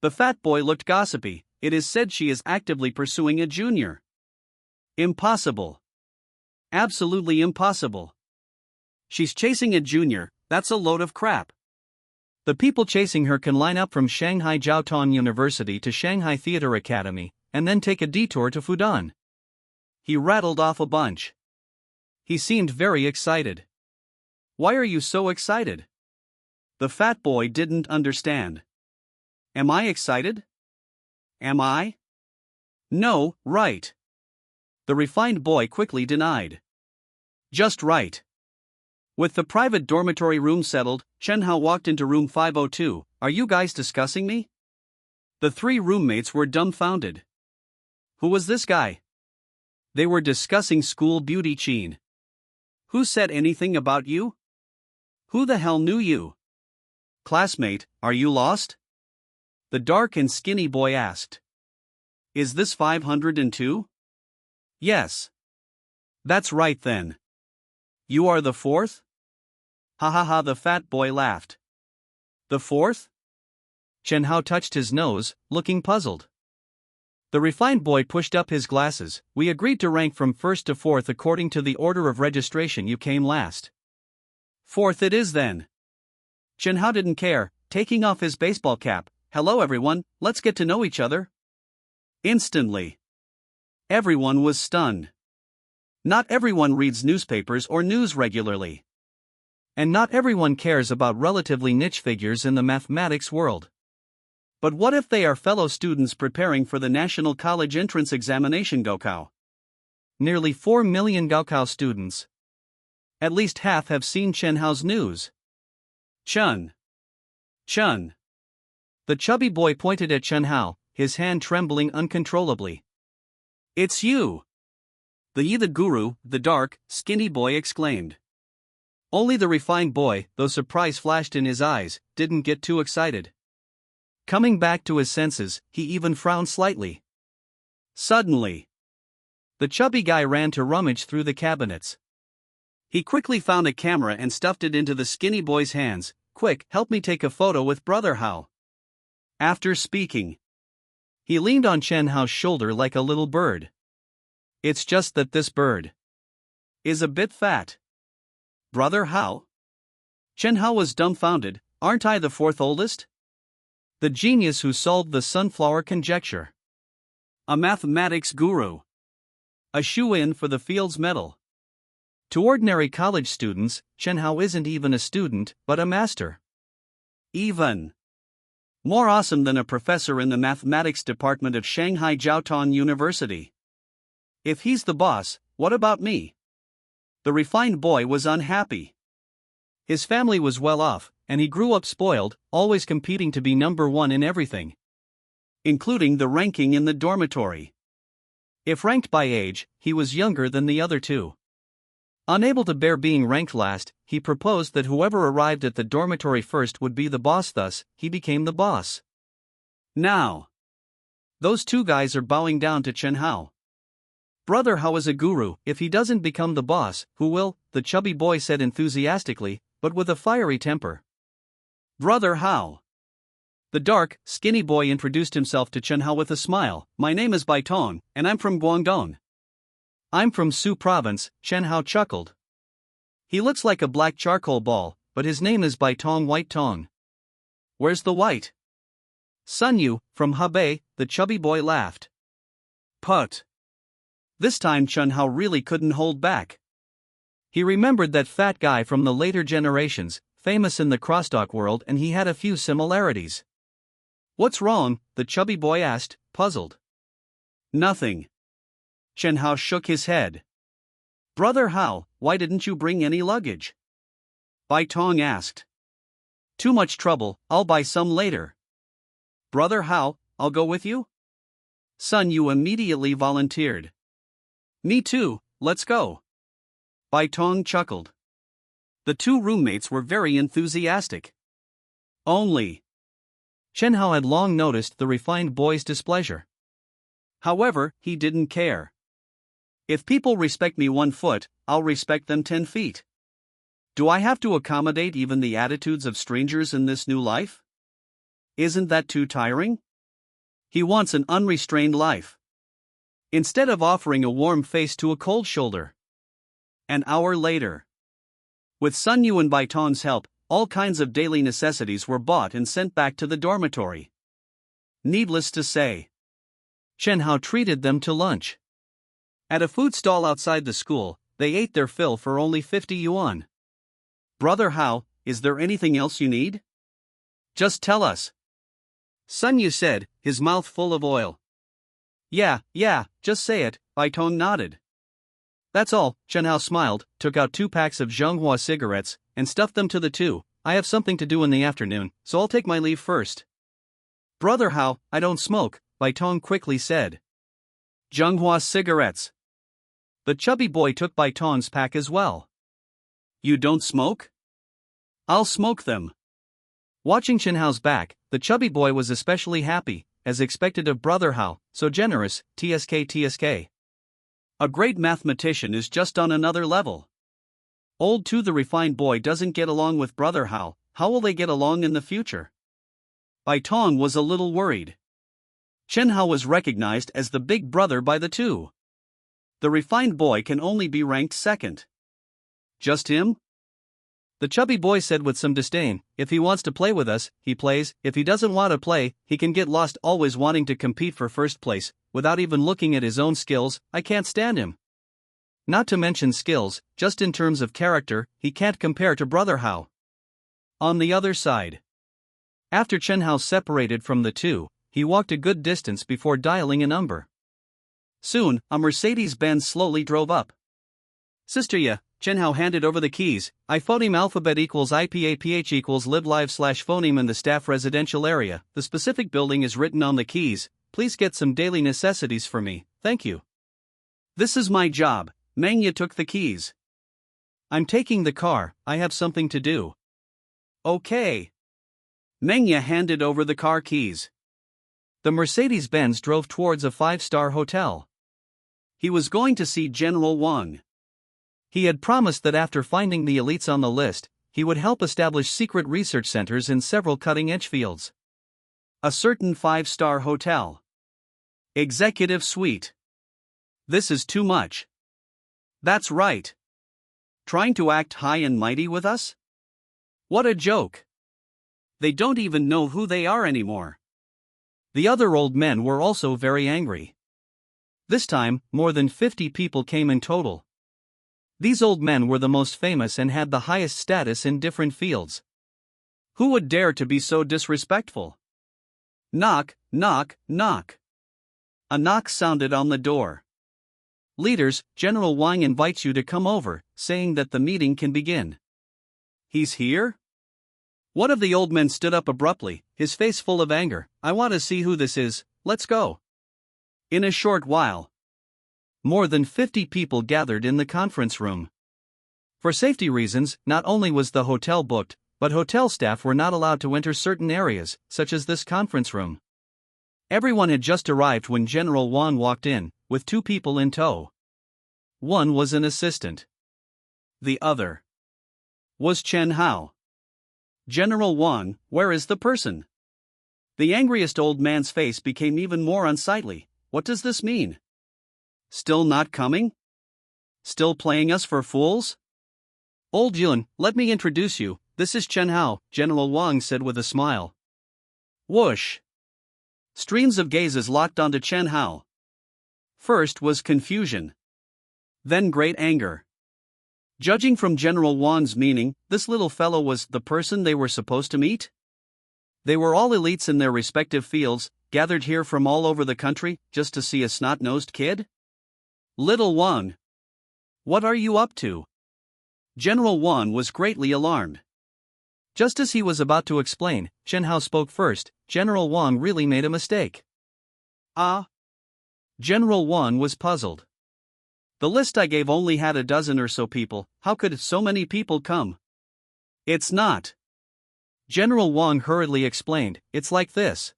The fat boy looked gossipy. It is said she is actively pursuing a junior. Impossible. Absolutely impossible. She's chasing a junior, that's a load of crap. The people chasing her can line up from Shanghai Jiaotong University to Shanghai Theatre Academy, and then take a detour to Fudan. He rattled off a bunch. He seemed very excited. Why are you so excited? The fat boy didn't understand. Am I excited? Am I? No, right. The refined boy quickly denied. Just right. With the private dormitory room settled, Chen Hao walked into room 502. Are you guys discussing me? The 3 roommates were dumbfounded. Who was this guy? They were discussing school beauty Qin. Who said anything about you? Who the hell knew you? Classmate, are you lost? The dark and skinny boy asked. Is this 502? Yes. That's right then. You are the 4th? Ha ha ha, the fat boy laughed. The 4th? Chen Hao touched his nose, looking puzzled. The refined boy pushed up his glasses. We agreed to rank from 1st to 4th according to the order of registration. You came last. 4th it is then. Chen Hao didn't care, taking off his baseball cap. Hello everyone, let's get to know each other. Instantly. Everyone was stunned. Not everyone reads newspapers or news regularly. And not everyone cares about relatively niche figures in the mathematics world. But what if they are fellow students preparing for the National College Entrance Examination Gaokao? Nearly 4 million Gaokao students. At least half have seen Chen Hao's news. Chun. Chun. The chubby boy pointed at Chen Hao, his hand trembling uncontrollably. It's you! The guru, the dark, skinny boy exclaimed. Only the refined boy, though surprise flashed in his eyes, didn't get too excited. Coming back to his senses, he even frowned slightly. Suddenly, the chubby guy ran to rummage through the cabinets. He quickly found a camera and stuffed it into the skinny boy's hands. Quick, help me take a photo with Brother Hao. After speaking, he leaned on Chen Hao's shoulder like a little bird. It's just that this bird is a bit fat. Brother Hao? Chen Hao was dumbfounded. Aren't I the fourth oldest? The genius who solved the sunflower conjecture. A mathematics guru. A shoo-in for the Fields Medal. To ordinary college students, Chen Hao isn't even a student, but a master. Even more awesome than a professor in the mathematics department of Shanghai Jiaotong University. If he's the boss, what about me? The refined boy was unhappy. His family was well off, and he grew up spoiled, always competing to be number one in everything, including the ranking in the dormitory. If ranked by age, he was younger than the other two. Unable to bear being ranked last, he proposed that whoever arrived at the dormitory first would be the boss, thus, he became the boss. Now, those two guys are bowing down to Chen Hao. Brother Hao is a guru. If he doesn't become the boss, who will? The chubby boy said enthusiastically, but with a fiery temper. Brother Hao. The dark, skinny boy introduced himself to Chen Hao with a smile. My name is Bai Tong, and I'm from Guangdong. I'm from Su Province, Chen Hao chuckled. He looks like a black charcoal ball, but his name is Bai Tong White Tong. Where's the white? Sun Yu, from Hebei, the chubby boy laughed. Put. This time Chen Hao really couldn't hold back. He remembered that fat guy from the later generations, famous in the crosstalk world, and he had a few similarities. What's wrong? The chubby boy asked, puzzled. Nothing. Chen Hao shook his head. Brother Hao, why didn't you bring any luggage? Bai Tong asked. Too much trouble, I'll buy some later. Brother Hao, I'll go with you? Sun Yu immediately volunteered. Me too, let's go. Bai Tong chuckled. The two roommates were very enthusiastic. Only Chen Hao had long noticed the refined boy's displeasure. However, he didn't care. If people respect me 1 foot, I'll respect them 10 feet. Do I have to accommodate even the attitudes of strangers in this new life? Isn't that too tiring? He wants an unrestrained life. Instead of offering a warm face to a cold shoulder. An hour later, with Sun Yu and Bai Tong's help, all kinds of daily necessities were bought and sent back to the dormitory. Needless to say, Chen Hao treated them to lunch. At a food stall outside the school, they ate their fill for only 50 yuan. Brother Hao, is there anything else you need? Just tell us. Sun Yu said, his mouth full of oil. Yeah, just say it, Bai Tong nodded. That's all, Chen Hao smiled, took out 2 packs of Zhonghua cigarettes, and stuffed them to the two. I have something to do in the afternoon, so I'll take my leave first. Brother Hao, I don't smoke, Bai Tong quickly said. Zhonghua cigarettes. The chubby boy took Bai Tong's pack as well. You don't smoke? I'll smoke them. Watching Chen Hao's back, the chubby boy was especially happy, as expected of Brother Hao, so generous, tsk. A great mathematician is just on another level. Old too, the refined boy doesn't get along with Brother Hao, how will they get along in the future? Bai Tong was a little worried. Chen Hao was recognized as the big brother by the two. The refined boy can only be ranked second. Just him? The chubby boy said with some disdain, if he wants to play with us, he plays, if he doesn't want to play, he can get lost always wanting to compete for first place, without even looking at his own skills. I can't stand him. Not to mention skills, just in terms of character, he can't compare to Brother Hao. On the other side, after Chen Hao separated from the two, he walked a good distance before dialing a number. Soon, a Mercedes-Benz slowly drove up. Sister ya, Chen Hao handed over the keys. Phoneme alphabet equals IPAPH equals liblive/phoneme in the staff residential area. The specific building is written on the keys. Please get some daily necessities for me, thank you. This is my job. Manga took the keys. I'm taking the car, I have something to do. Okay. Manga handed over the car keys. The Mercedes-Benz drove towards a 5-star hotel. He was going to see General Wang. He had promised that after finding the elites on the list, he would help establish secret research centers in several cutting-edge fields. A certain 5-star hotel. Executive suite. This is too much. That's right. Trying to act high and mighty with us? What a joke. They don't even know who they are anymore. The other old men were also very angry. This time, more than 50 people came in total. These old men were the most famous and had the highest status in different fields. Who would dare to be so disrespectful? Knock, knock, knock. A knock sounded on the door. Leaders, General Wang invites you to come over, saying that the meeting can begin. He's here? One of the old men stood up abruptly, his face full of anger. I want to see who this is, let's go. In a short while, more than 50 people gathered in the conference room. For safety reasons, not only was the hotel booked, but hotel staff were not allowed to enter certain areas, such as this conference room. Everyone had just arrived when General Wang walked in, with 2 people in tow. One was an assistant. The other was Chen Hao. General Wang, where is the person? The angriest old man's face became even more unsightly. What does this mean? Still not coming? Still playing us for fools? Old Yun, let me introduce you, this is Chen Hao, General Wang said with a smile. Whoosh! Streams of gazes locked onto Chen Hao. First was confusion. Then great anger. Judging from General Wang's meaning, this little fellow was the person they were supposed to meet? They were all elites in their respective fields, gathered here from all over the country, just to see a snot-nosed kid? Little Wang, what are you up to? General Wang was greatly alarmed. Just as he was about to explain, Chen Hao spoke first. General Wang really made a mistake. Ah? General Wang was puzzled. The list I gave only had a dozen or so people, how could so many people come? It's not. General Wang hurriedly explained, it's like this.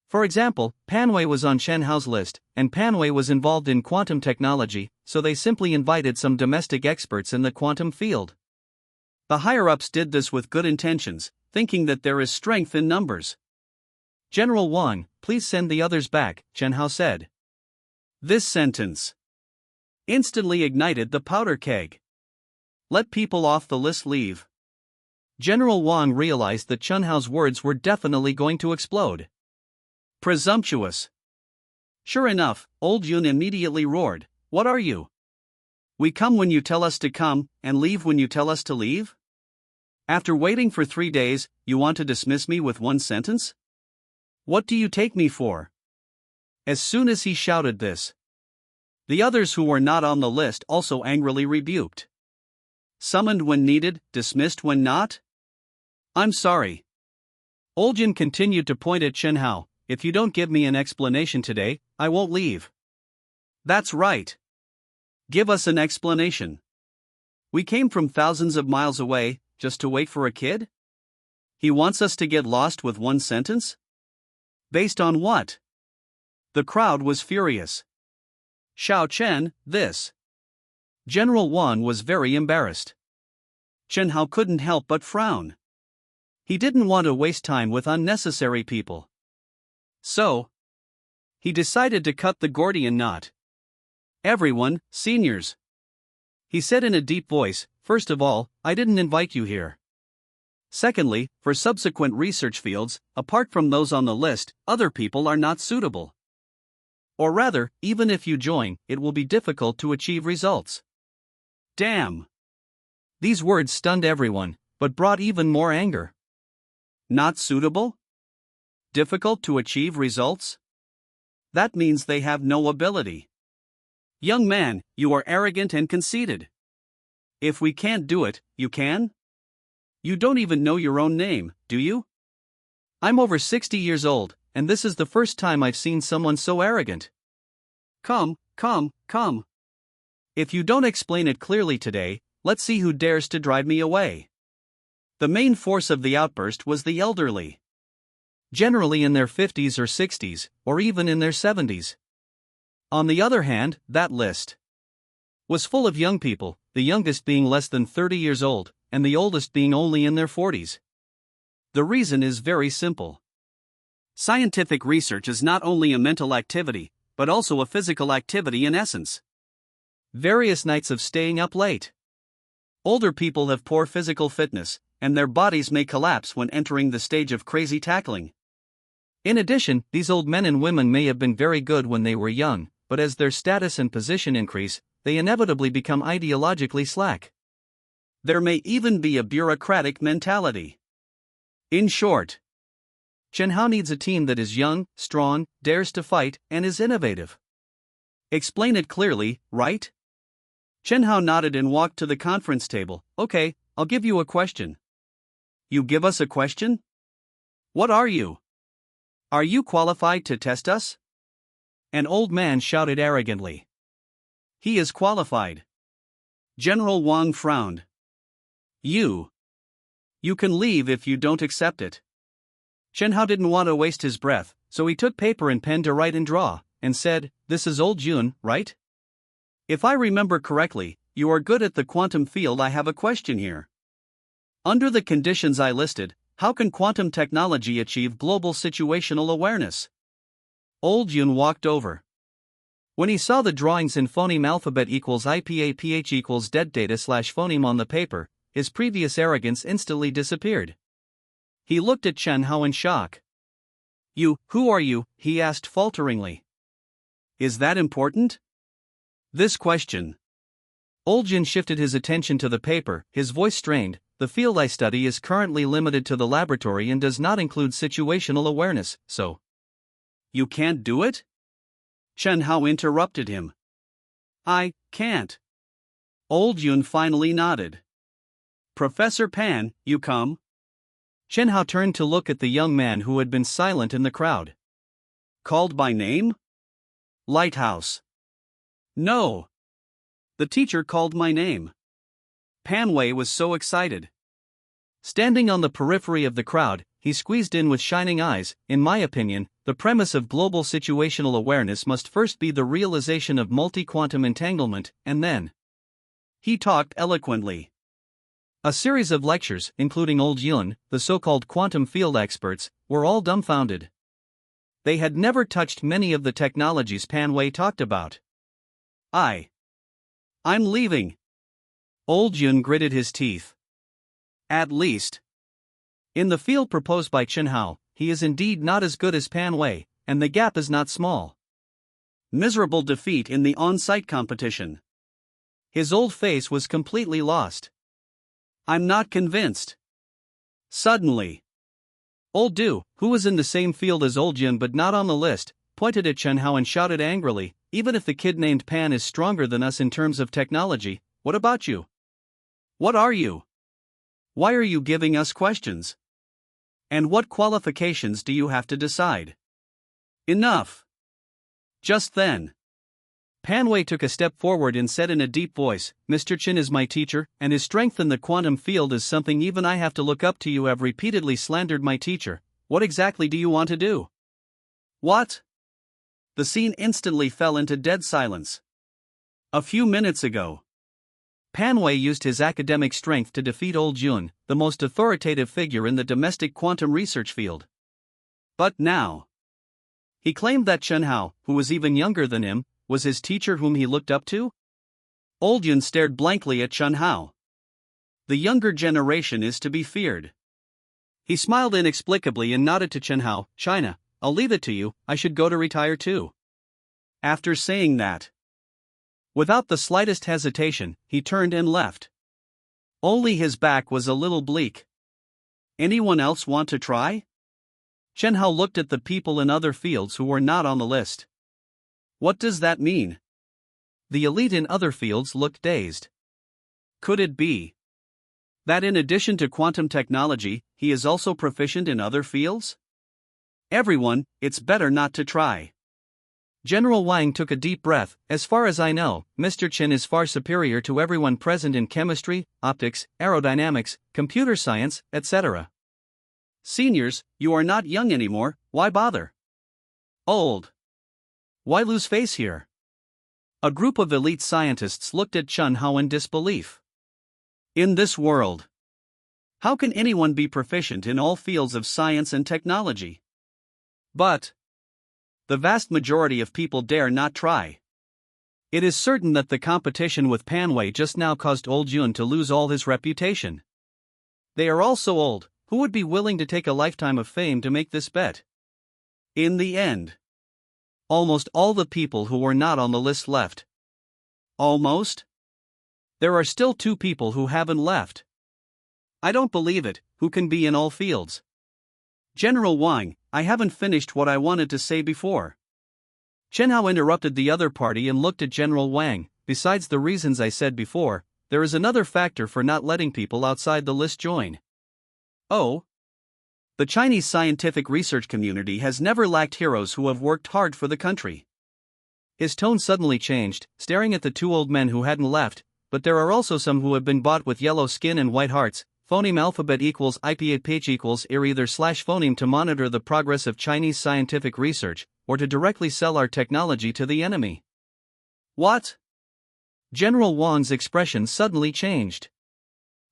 For example, Panwei was on Chen Hao's list, and Panwei was involved in quantum technology, so they simply invited some domestic experts in the quantum field. The higher-ups did this with good intentions, thinking that there is strength in numbers. General Wang, please send the others back, Chen Hao said. This sentence instantly ignited the powder keg. Let people off the list leave. General Wang realized that Chen Hao's words were definitely going to explode. Presumptuous. Sure enough, old Yun immediately roared, what are you? We come when you tell us to come, and leave when you tell us to leave? After waiting for 3 days, you want to dismiss me with one sentence? What do you take me for? As soon as he shouted this, the others who were not on the list also angrily rebuked. Summoned when needed, dismissed when not? I'm sorry. Old Yun continued to point at Chen Hao. If you don't give me an explanation today, I won't leave. That's right. Give us an explanation. We came from thousands of miles away, just to wait for a kid? He wants us to get lost with one sentence? Based on what? The crowd was furious. Xiao Chen, this. General Wang was very embarrassed. Chen Hao couldn't help but frown. He didn't want to waste time with unnecessary people. So, he decided to cut the Gordian knot. Everyone, seniors, he said in a deep voice, first of all, I didn't invite you here. Secondly, for subsequent research fields, apart from those on the list, other people are not suitable. Or rather, even if you join, it will be difficult to achieve results. Damn! These words stunned everyone, but brought even more anger. Not suitable? Difficult to achieve results? That means they have no ability. Young man, you are arrogant and conceited. If we can't do it, you can? You don't even know your own name, do you? I'm over 60 years old, and this is the first time I've seen someone so arrogant. Come. If you don't explain it clearly today, let's see who dares to drive me away. The main force of the outburst was the elderly. Generally in their 50s or 60s, or even in their 70s. On the other hand, that list was full of young people, the youngest being less than 30 years old, and the oldest being only in their 40s. The reason is very simple. Scientific research is not only a mental activity, but also a physical activity in essence. Various nights of staying up late. Older people have poor physical fitness, and their bodies may collapse when entering the stage of crazy tackling. In addition, these old men and women may have been very good when they were young, but as their status and position increase, they inevitably become ideologically slack. There may even be a bureaucratic mentality. In short, Chen Hao needs a team that is young, strong, dares to fight, and is innovative. Explain it clearly, right? Chen Hao nodded and walked to the conference table. Okay, I'll give you a question. You give us a question? What are you? Are you qualified to test us? An old man shouted arrogantly. He is qualified. General Wang frowned. You can leave if you don't accept it. Chen Hao didn't want to waste his breath, so he took paper and pen to write and draw, and said, "This is old Jun, right? If I remember correctly, you are good at the quantum field. I have a question here. Under the conditions I listed, how can quantum technology achieve global situational awareness?" Old Jun walked over. When he saw the drawings in phoneme alphabet equals IPAPH equals dead data slash phoneme on the paper, his previous arrogance instantly disappeared. He looked at Chen Hao in shock. Who are you?" he asked falteringly. Is that important? This question. Old Jun shifted his attention to the paper, his voice strained. The field I study is currently limited to the laboratory and does not include situational awareness, so. You can't do it? Chen Hao interrupted him. I can't. Old Jun finally nodded. Professor Pan, you come? Chen Hao turned to look at the young man who had been silent in the crowd. Called by name? Lighthouse. No. The teacher called my name. Pan Wei was so excited. Standing on the periphery of the crowd, he squeezed in with shining eyes. In my opinion, the premise of global situational awareness must first be the realization of multi-quantum entanglement, and then. He talked eloquently. A series of lectures, including Old Yun, the so-called quantum field experts, were all dumbfounded. They had never touched many of the technologies Pan Wei talked about. I'm leaving. Old Yun gritted his teeth. At least. In the field proposed by Chen Hao, he is indeed not as good as Pan Wei, and the gap is not small. Miserable defeat in the on-site competition. His old face was completely lost. I'm not convinced. Suddenly, Old Du, who was in the same field as Old Yun but not on the list, pointed at Chen Hao and shouted angrily, "Even if the kid named Pan is stronger than us in terms of technology, what about you? What are you? Why are you giving us questions? And what qualifications do you have to decide?" Enough. Just then, Pan Wei took a step forward and said in a deep voice, "Mr. Chen is my teacher, and his strength in the quantum field is something even I have to look up to. You have repeatedly slandered my teacher. What exactly do you want to do?" What? The scene instantly fell into dead silence. A few minutes ago, Pan Wei used his academic strength to defeat Old Jun, the most authoritative figure in the domestic quantum research field. But now, he claimed that Chen Hao, who was even younger than him, was his teacher whom he looked up to? Old Jun stared blankly at Chen Hao. The younger generation is to be feared. He smiled inexplicably and nodded to Chen Hao. "China, I'll leave it to you, I should go to retire too." After saying that, without the slightest hesitation, he turned and left. Only his back was a little bleak. Anyone else want to try? Chen Hao looked at the people in other fields who were not on the list. What does that mean? The elite in other fields looked dazed. Could it be that in addition to quantum technology, he is also proficient in other fields? Everyone, it's better not to try. General Wang took a deep breath. As far as I know, Mr. Chen is far superior to everyone present in chemistry, optics, aerodynamics, computer science, etc. Seniors, you are not young anymore, why bother? Old. Why lose face here? A group of elite scientists looked at Chen Hao in disbelief. In this world, how can anyone be proficient in all fields of science and technology? But the vast majority of people dare not try. It is certain that the competition with Pan Wei just now caused old Yun to lose all his reputation. They are all so old, who would be willing to take a lifetime of fame to make this bet? In the end, almost all the people who were not on the list left. Almost? There are still 2 people who haven't left. I don't believe it, who can be in all fields. General Wang, I haven't finished what I wanted to say before. Chen Hao interrupted the other party and looked at General Wang. Besides the reasons I said before, there is another factor for not letting people outside the list join. Oh? The Chinese scientific research community has never lacked heroes who have worked hard for the country. His tone suddenly changed, staring at the 2 old men who hadn't left, but there are also some who have been bought with yellow skin and white hearts. Phoneme alphabet equals IP page equals ir either /phoneme to monitor the progress of Chinese scientific research, or to directly sell our technology to the enemy. What? General Wang's expression suddenly changed.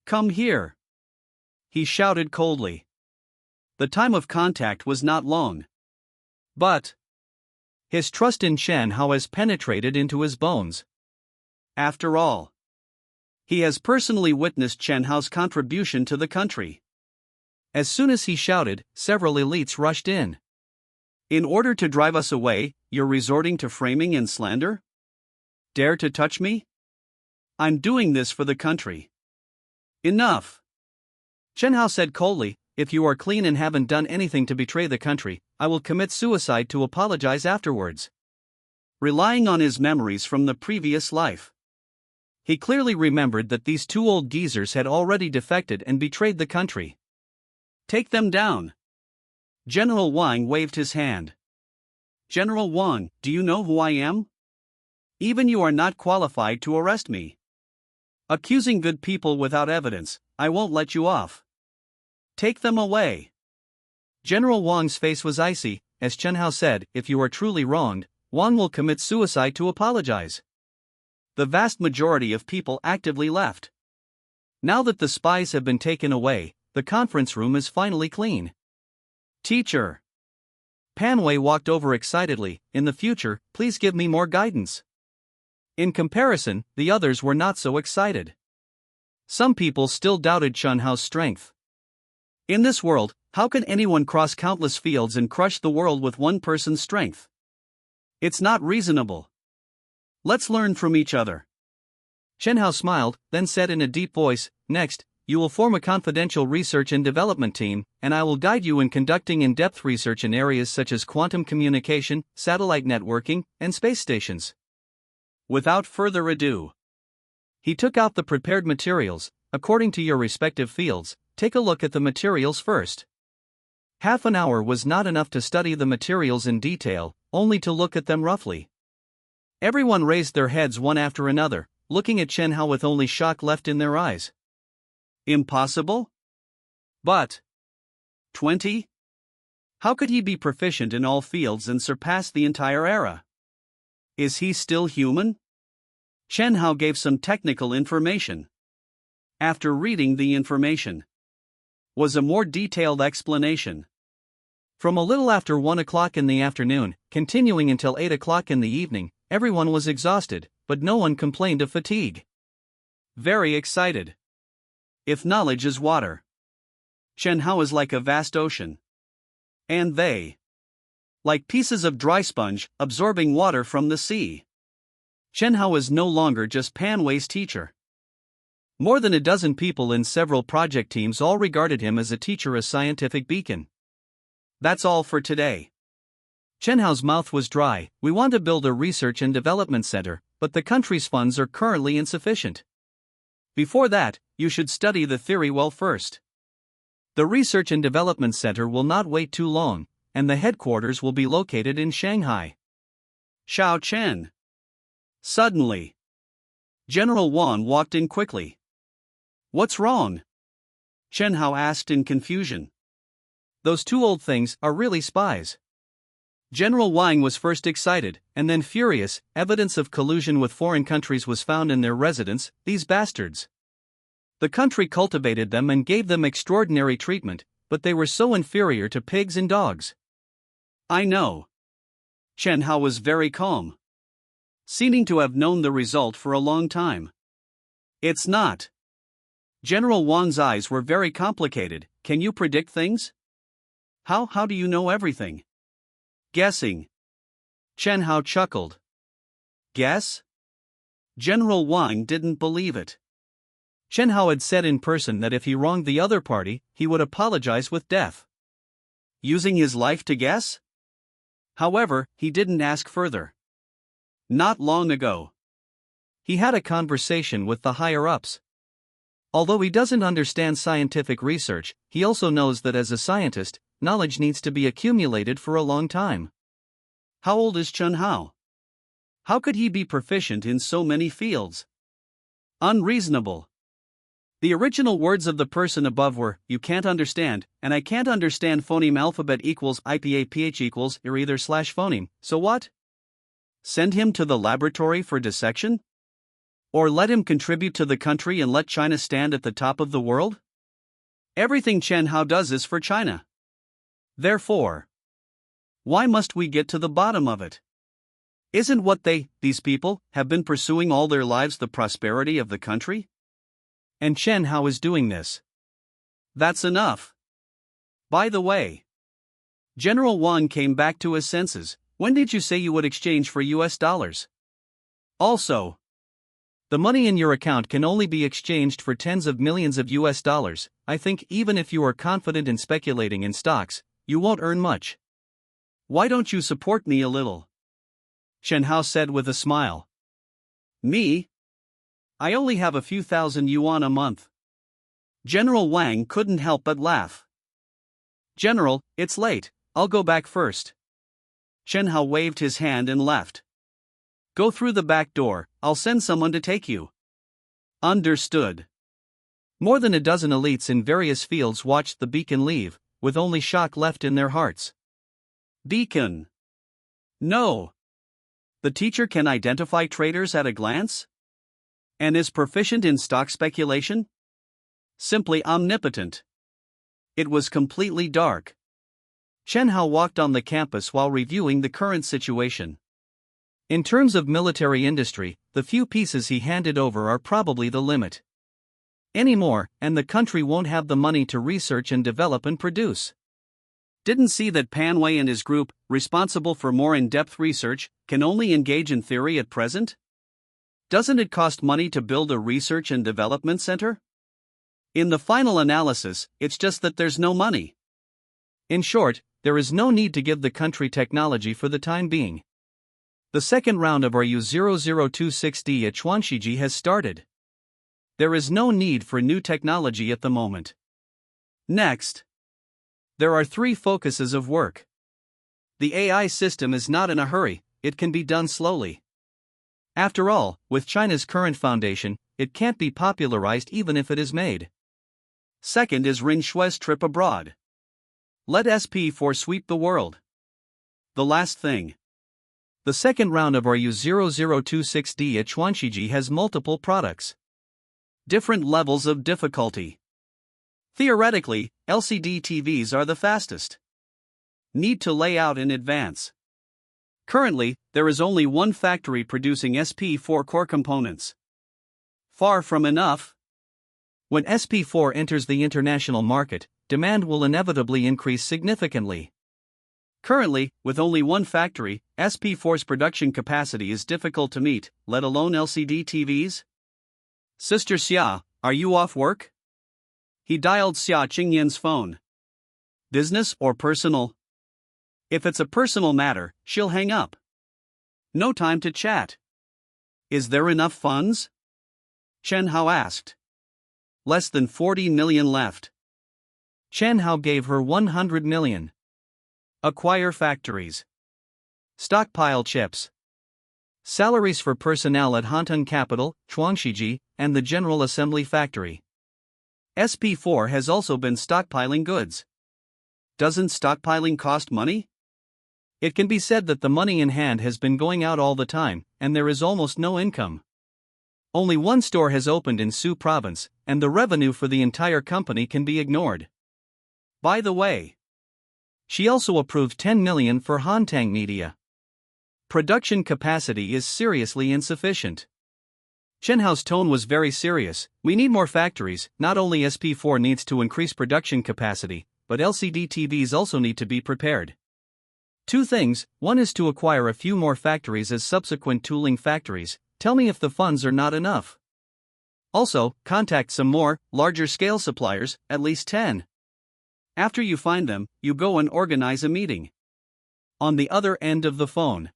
Come here, he shouted coldly. The time of contact was not long. But his trust in Chen Hao has penetrated into his bones. After all, he has personally witnessed Chen Hao's contribution to the country. As soon as he shouted, several elites rushed in. In order to drive us away, you're resorting to framing and slander? Dare to touch me? I'm doing this for the country. Enough! Chen Hao said coldly, if you are clean and haven't done anything to betray the country, I will commit suicide to apologize afterwards. Relying on his memories from the previous life, he clearly remembered that these 2 old geezers had already defected and betrayed the country. Take them down. General Wang waved his hand. General Wang, do you know who I am? Even you are not qualified to arrest me. Accusing good people without evidence, I won't let you off. Take them away. General Wang's face was icy. As Chen Hao said, if you are truly wronged, Wang will commit suicide to apologize. The vast majority of people actively left. Now that the spies have been taken away, the conference room is finally clean. Teacher. Pan Wei walked over excitedly. In the future, please give me more guidance. In comparison, the others were not so excited. Some people still doubted Chen Hao's strength. In this world, how can anyone cross countless fields and crush the world with one person's strength? It's not reasonable. Let's learn from each other. Chen Hao smiled, then said in a deep voice, next, you will form a confidential research and development team, and I will guide you in conducting in-depth research in areas such as quantum communication, satellite networking, and space stations. Without further ado, he took out the prepared materials. According to your respective fields, take a look at the materials first. Half an hour was not enough to study the materials in detail, only to look at them roughly. Everyone raised their heads one after another, looking at Chen Hao with only shock left in their eyes. Impossible? But 20? How could he be proficient in all fields and surpass the entire era? Is he still human? Chen Hao gave some technical information. After reading the information, was a more detailed explanation. From a little after 1 o'clock in the afternoon, continuing until 8 o'clock in the evening, everyone was exhausted, but no one complained of fatigue. Very excited. If knowledge is water, Chen Hao is like a vast ocean. And they, like pieces of dry sponge, absorbing water from the sea. Chen Hao is no longer just Pan Wei's teacher. More than a dozen people in several project teams all regarded him as a teacher, a scientific beacon. That's all for today. Chen Hao's mouth was dry. We want to build a research and development center, but the country's funds are currently insufficient. Before that, you should study the theory well first. The Research and Development Center will not wait too long, and the headquarters will be located in Shanghai. Xiao Chen. Suddenly, General Wan walked in quickly. What's wrong? Chen Hao asked in confusion. Those two old things are really spies. General Wang was first excited, and then furious. Evidence of collusion with foreign countries was found in their residence, these bastards. The country cultivated them and gave them extraordinary treatment, but they were so inferior to pigs and dogs. I know. Chen Hao was very calm, seeming to have known the result for a long time. It's not. General Wang's eyes were very complicated. Can you predict things? How do you know everything? Guessing. Chen Hao chuckled. Guess? General Wang didn't believe it. Chen Hao had said in person that if he wronged the other party, he would apologize with death. Using his life to guess? However, he didn't ask further. Not long ago, he had a conversation with the higher-ups. Although he doesn't understand scientific research, he also knows that as a scientist, knowledge needs to be accumulated for a long time. How old is Chen Hao? How could he be proficient in so many fields? Unreasonable. The original words of the person above were, you can't understand, and I can't understand phoneme alphabet equals IPA-PH equals either/phoneme, so what? Send him to the laboratory for dissection? Or let him contribute to the country and let China stand at the top of the world? Everything Chen Hao does is for China. Therefore, why must we get to the bottom of it? Isn't what these people, have been pursuing all their lives the prosperity of the country? And Chen Hao is doing this. That's enough. By the way, General Wang came back to his senses. When did you say you would exchange for US dollars? Also, the money in your account can only be exchanged for tens of millions of US dollars. I think even if you are confident in speculating in stocks, you won't earn much. Why don't you support me a little? Chen Hao said with a smile. Me? I only have a few thousand yuan a month. General Wang couldn't help but laugh. General, it's late, I'll go back first. Chen Hao waved his hand and left. Go through the back door, I'll send someone to take you. Understood. More than a dozen elites in various fields watched the beacon leave, with only shock left in their hearts. Beacon. No. The teacher can identify traders at a glance? And is proficient in stock speculation? Simply omnipotent. It was completely dark. Chen Hao walked on the campus while reviewing the current situation. In terms of military industry, the few pieces he handed over are probably the limit. Any more, and the country won't have the money to research and develop and produce. Didn't see that Pan Wei and his group, responsible for more in-depth research, can only engage in theory at present? Doesn't it cost money to build a research and development center? In the final analysis, it's just that there's no money. In short, there is no need to give the country technology for the time being. The second round of RU0026D at Chuanxiji has started. There is no need for new technology at the moment. Next, there are 3 focuses of work. The AI system is not in a hurry, it can be done slowly. After all, with China's current foundation, it can't be popularized even if it is made. Second is Rin Shui's trip abroad. Let SP4 sweep the world. The last thing. The second round of RU0026D at Chuanxiji has multiple products. Different levels of difficulty. Theoretically, LCD TVs are the fastest. Need to lay out in advance. Currently, there is only one factory producing SP4 core components. Far from enough. When SP4 enters the international market, demand will inevitably increase significantly. Currently, with only one factory, SP4's production capacity is difficult to meet, let alone LCD TVs. Sister Xia, are you off work? He dialed Xia Qingyan's phone. Business or personal? If it's a personal matter, she'll hang up. No time to chat. Is there enough funds? Chen Hao asked. Less than 40 million left. Chen Hao gave her 100 million. Acquire factories. Stockpile chips. Salaries for personnel at Hantung Capital, Chuangshiji, and the General Assembly Factory. SP4 has also been stockpiling goods. Doesn't stockpiling cost money? It can be said that the money in hand has been going out all the time, and there is almost no income. Only one store has opened in Su Province, and the revenue for the entire company can be ignored. By the way, she also approved 10 million for Hantang Media. Production capacity is seriously insufficient. Chen Hao's tone was very serious. We need more factories. Not only SP4 needs to increase production capacity, but LCD TVs also need to be prepared. Two things: one is to acquire a few more factories as subsequent tooling factories. Tell me if the funds are not enough. Also, contact some more, larger scale suppliers, at least 10. After you find them, you go and organize a meeting. On the other end of the phone,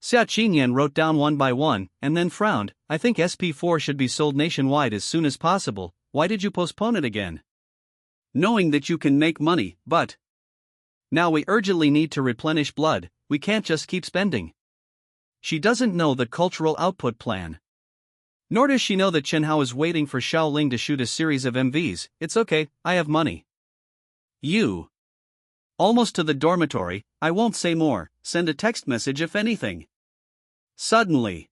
Xia Qingyan wrote down one by one, and then frowned. I think SP4 should be sold nationwide as soon as possible. Why did you postpone it again? Knowing that you can make money, but now we urgently need to replenish blood. We can't just keep spending. She doesn't know the cultural output plan. Nor does she know that Chen Hao is waiting for Shaoling to shoot a series of MVs. It's okay, I have money. You. Almost to the dormitory, I won't say more, send a text message if anything. Suddenly,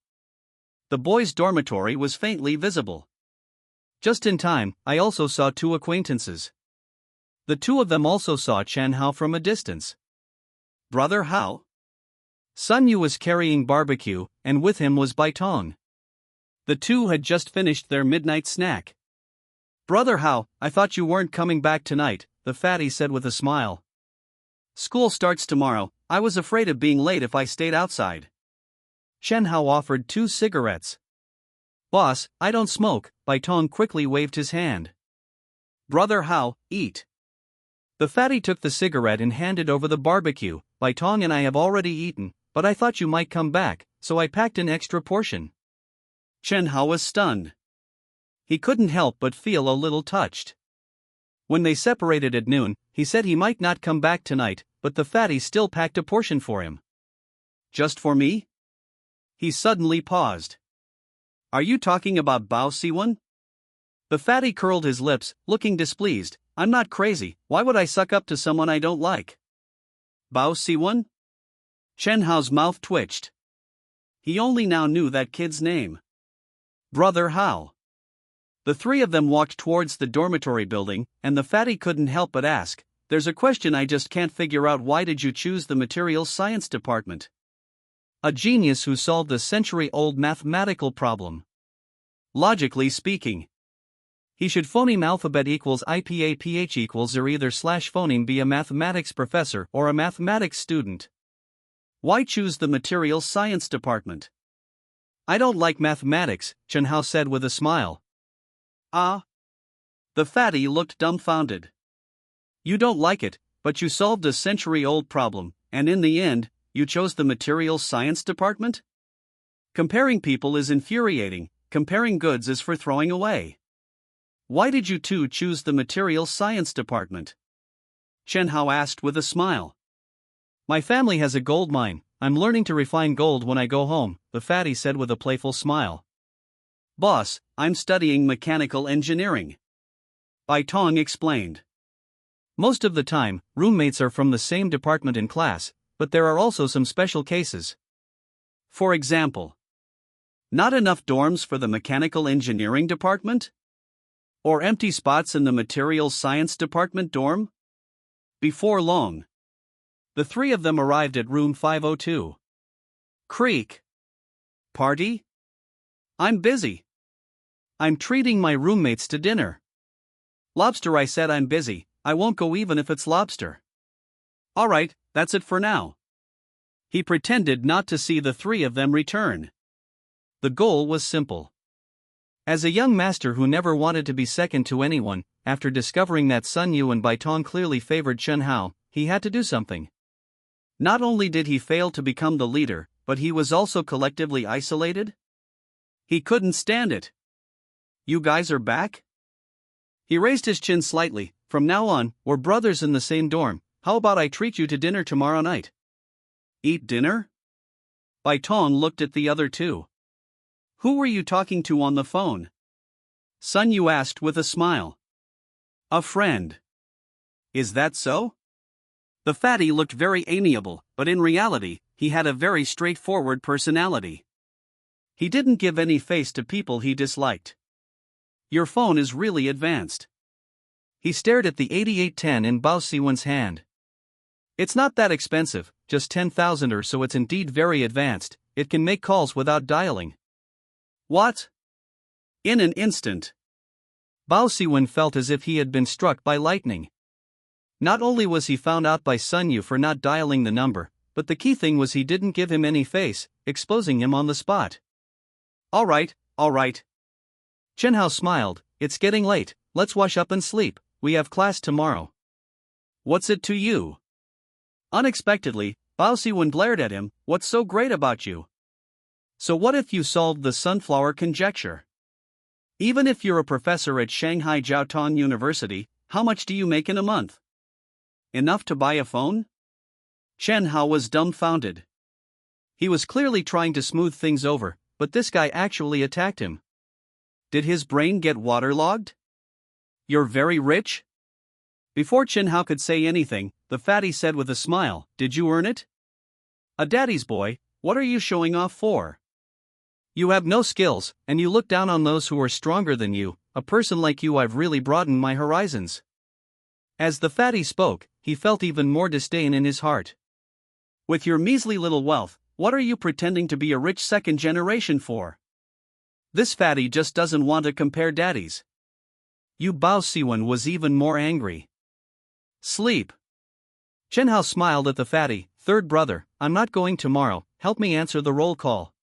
the boys' dormitory was faintly visible. Just in time, I also saw two acquaintances. The two of them also saw Chen Hao from a distance. Brother Hao? Sun Yu was carrying barbecue, and with him was Bai Tong. The two had just finished their midnight snack. Brother Hao, I thought you weren't coming back tonight, the fatty said with a smile. School starts tomorrow. I was afraid of being late if I stayed outside. Chen Hao offered 2 cigarettes. Boss, I don't smoke. Bai Tong quickly waved his hand. Brother Hao, eat. The fatty took the cigarette and handed over the barbecue. Bai Tong and I have already eaten, but I thought you might come back, so I packed an extra portion. Chen Hao was stunned. He couldn't help but feel a little touched. When they separated at noon, he said he might not come back tonight, but the fatty still packed a portion for him. Just for me? He suddenly paused. Are you talking about Bao Siwen? The fatty curled his lips, looking displeased. I'm not crazy. Why would I suck up to someone I don't like? Bao Siwen? Chen Hao's mouth twitched. He only now knew that kid's name. Brother Hao. The three of them walked towards the dormitory building, and the fatty couldn't help but ask, there's a question I just can't figure out. Why did you choose the materials science department? A genius who solved a century-old mathematical problem. Logically speaking, he should phoneme alphabet equals IPA PH equals or either slash phoneme be a mathematics professor or a mathematics student. Why choose the materials science department? I don't like mathematics, Chen Hao said with a smile. Ah? The fatty looked dumbfounded. You don't like it, but you solved a century-old problem, and in the end, you chose the materials science department? Comparing people is infuriating, comparing goods is for throwing away. Why did you two choose the materials science department? Chen Hao asked with a smile. My family has a gold mine. I'm learning to refine gold when I go home, the fatty said with a playful smile. Boss, I'm studying mechanical engineering. Bai Tong explained. Most of the time, roommates are from the same department in class, but there are also some special cases. For example, not enough dorms for the mechanical engineering department? Or empty spots in the materials science department dorm? Before long, the three of them arrived at room 502. Creak. Party? I'm busy. I'm treating my roommates to dinner. Lobster, I said I'm busy. I won't go even if it's lobster. Alright, that's it for now. He pretended not to see the three of them return. The goal was simple. As a young master who never wanted to be second to anyone, after discovering that Sun Yu and Bai Tong clearly favored Chen Hao, he had to do something. Not only did he fail to become the leader, but he was also collectively isolated? He couldn't stand it. You guys are back? He raised his chin slightly. From now on, we're brothers in the same dorm. How about I treat you to dinner tomorrow night? Eat dinner? Baiton looked at the other two. Who were you talking to on the phone? Sun Yu asked with a smile. A friend. Is that so? The fatty looked very amiable, but in reality, he had a very straightforward personality. He didn't give any face to people he disliked. Your phone is really advanced. He stared at the 8810 in Bao Siwen's hand. It's not that expensive, just 10,000 or so. It's indeed very advanced. It can make calls without dialing. What? In an instant. Bao Siwen felt as if he had been struck by lightning. Not only was he found out by Sun Yu for not dialing the number, but the key thing was he didn't give him any face, exposing him on the spot. All right. Chen Hao smiled. It's getting late, let's wash up and sleep, we have class tomorrow. What's it to you? Unexpectedly, Bao Siwen glared at him. What's so great about you? So what if you solved the sunflower conjecture? Even if you're a professor at Shanghai Jiaotong University, how much do you make in a month? Enough to buy a phone? Chen Hao was dumbfounded. He was clearly trying to smooth things over, but this guy actually attacked him. Did his brain get waterlogged? You're very rich? Before Chen Hao could say anything, the fatty said with a smile, Did you earn it? A daddy's boy, what are you showing off for? You have no skills, and you look down on those who are stronger than you. A person like you, I've really broadened my horizons. As the fatty spoke, he felt even more disdain in his heart. With your measly little wealth, what are you pretending to be a rich second generation for? This fatty just doesn't want to compare daddies. Bao Siwen was even more angry. Sleep. Chen Hao smiled at the fatty. Third brother, I'm not going tomorrow, help me answer the roll call.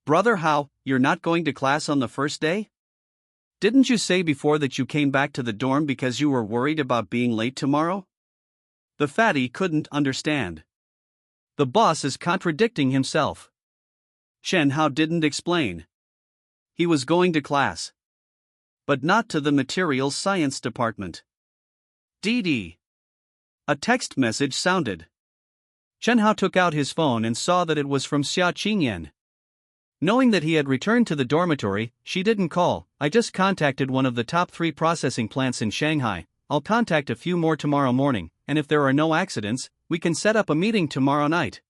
Brother Hao, you're not going to class on the first day? Didn't you say before that you came back to the dorm because you were worried about being late tomorrow? The fatty couldn't understand. The boss is contradicting himself. Chen Hao didn't explain. He was going to class. But not to the materials science department. DD. A text message sounded. Chen Hao took out his phone and saw that it was from Xia Qingyan. Knowing that he had returned to the dormitory, she didn't call. I just contacted one of the top 3 processing plants in Shanghai. I'll contact a few more tomorrow morning, and if there are no accidents, we can set up a meeting tomorrow night.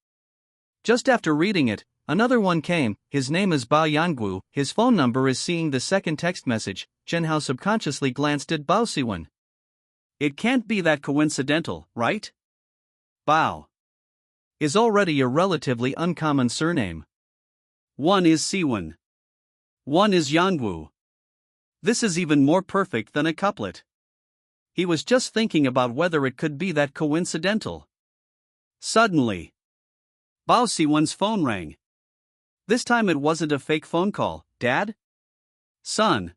Just after reading it, another one came. His name is Bao Yanggu. His phone number is. Seeing the second text message, Chen Hao subconsciously glanced at Bao Siwen. It can't be that coincidental, right? Bao is already a relatively uncommon surname. One is Siwen. One is Yangwu. This is even more perfect than a couplet. He was just thinking about whether it could be that coincidental. Suddenly, Bao Siwen's phone rang. This time it wasn't a fake phone call. Dad? Son.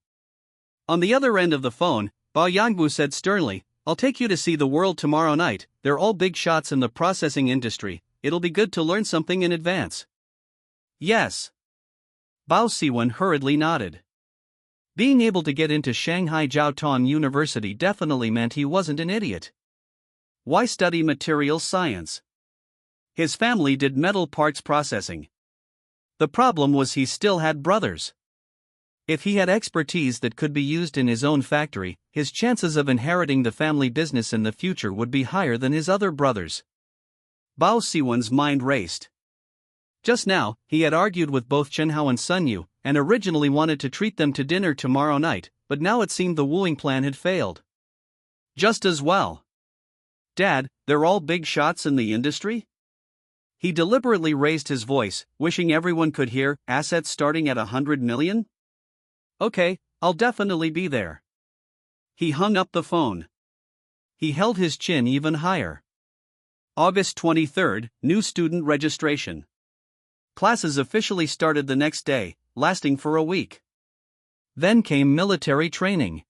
On the other end of the phone, Bao Yangwu said sternly, I'll take you to see the world tomorrow night. They're all big shots in the processing industry. It'll be good to learn something in advance. Yes. Bao Siwen hurriedly nodded. Being able to get into Shanghai Jiaotong University definitely meant he wasn't an idiot. Why study materials science? His family did metal parts processing. The problem was he still had brothers. If he had expertise that could be used in his own factory, his chances of inheriting the family business in the future would be higher than his other brothers. Bao Siwen's mind raced. Just now, he had argued with both Chen Hao and Sun Yu, and originally wanted to treat them to dinner tomorrow night, but now it seemed the wooing plan had failed. Just as well. Dad, they're all big shots in the industry? He deliberately raised his voice, wishing everyone could hear. Assets starting at 100 million? Okay, I'll definitely be there. He hung up the phone. He held his chin even higher. August 23rd, new student registration. Classes officially started the next day, lasting for a week. Then came military training.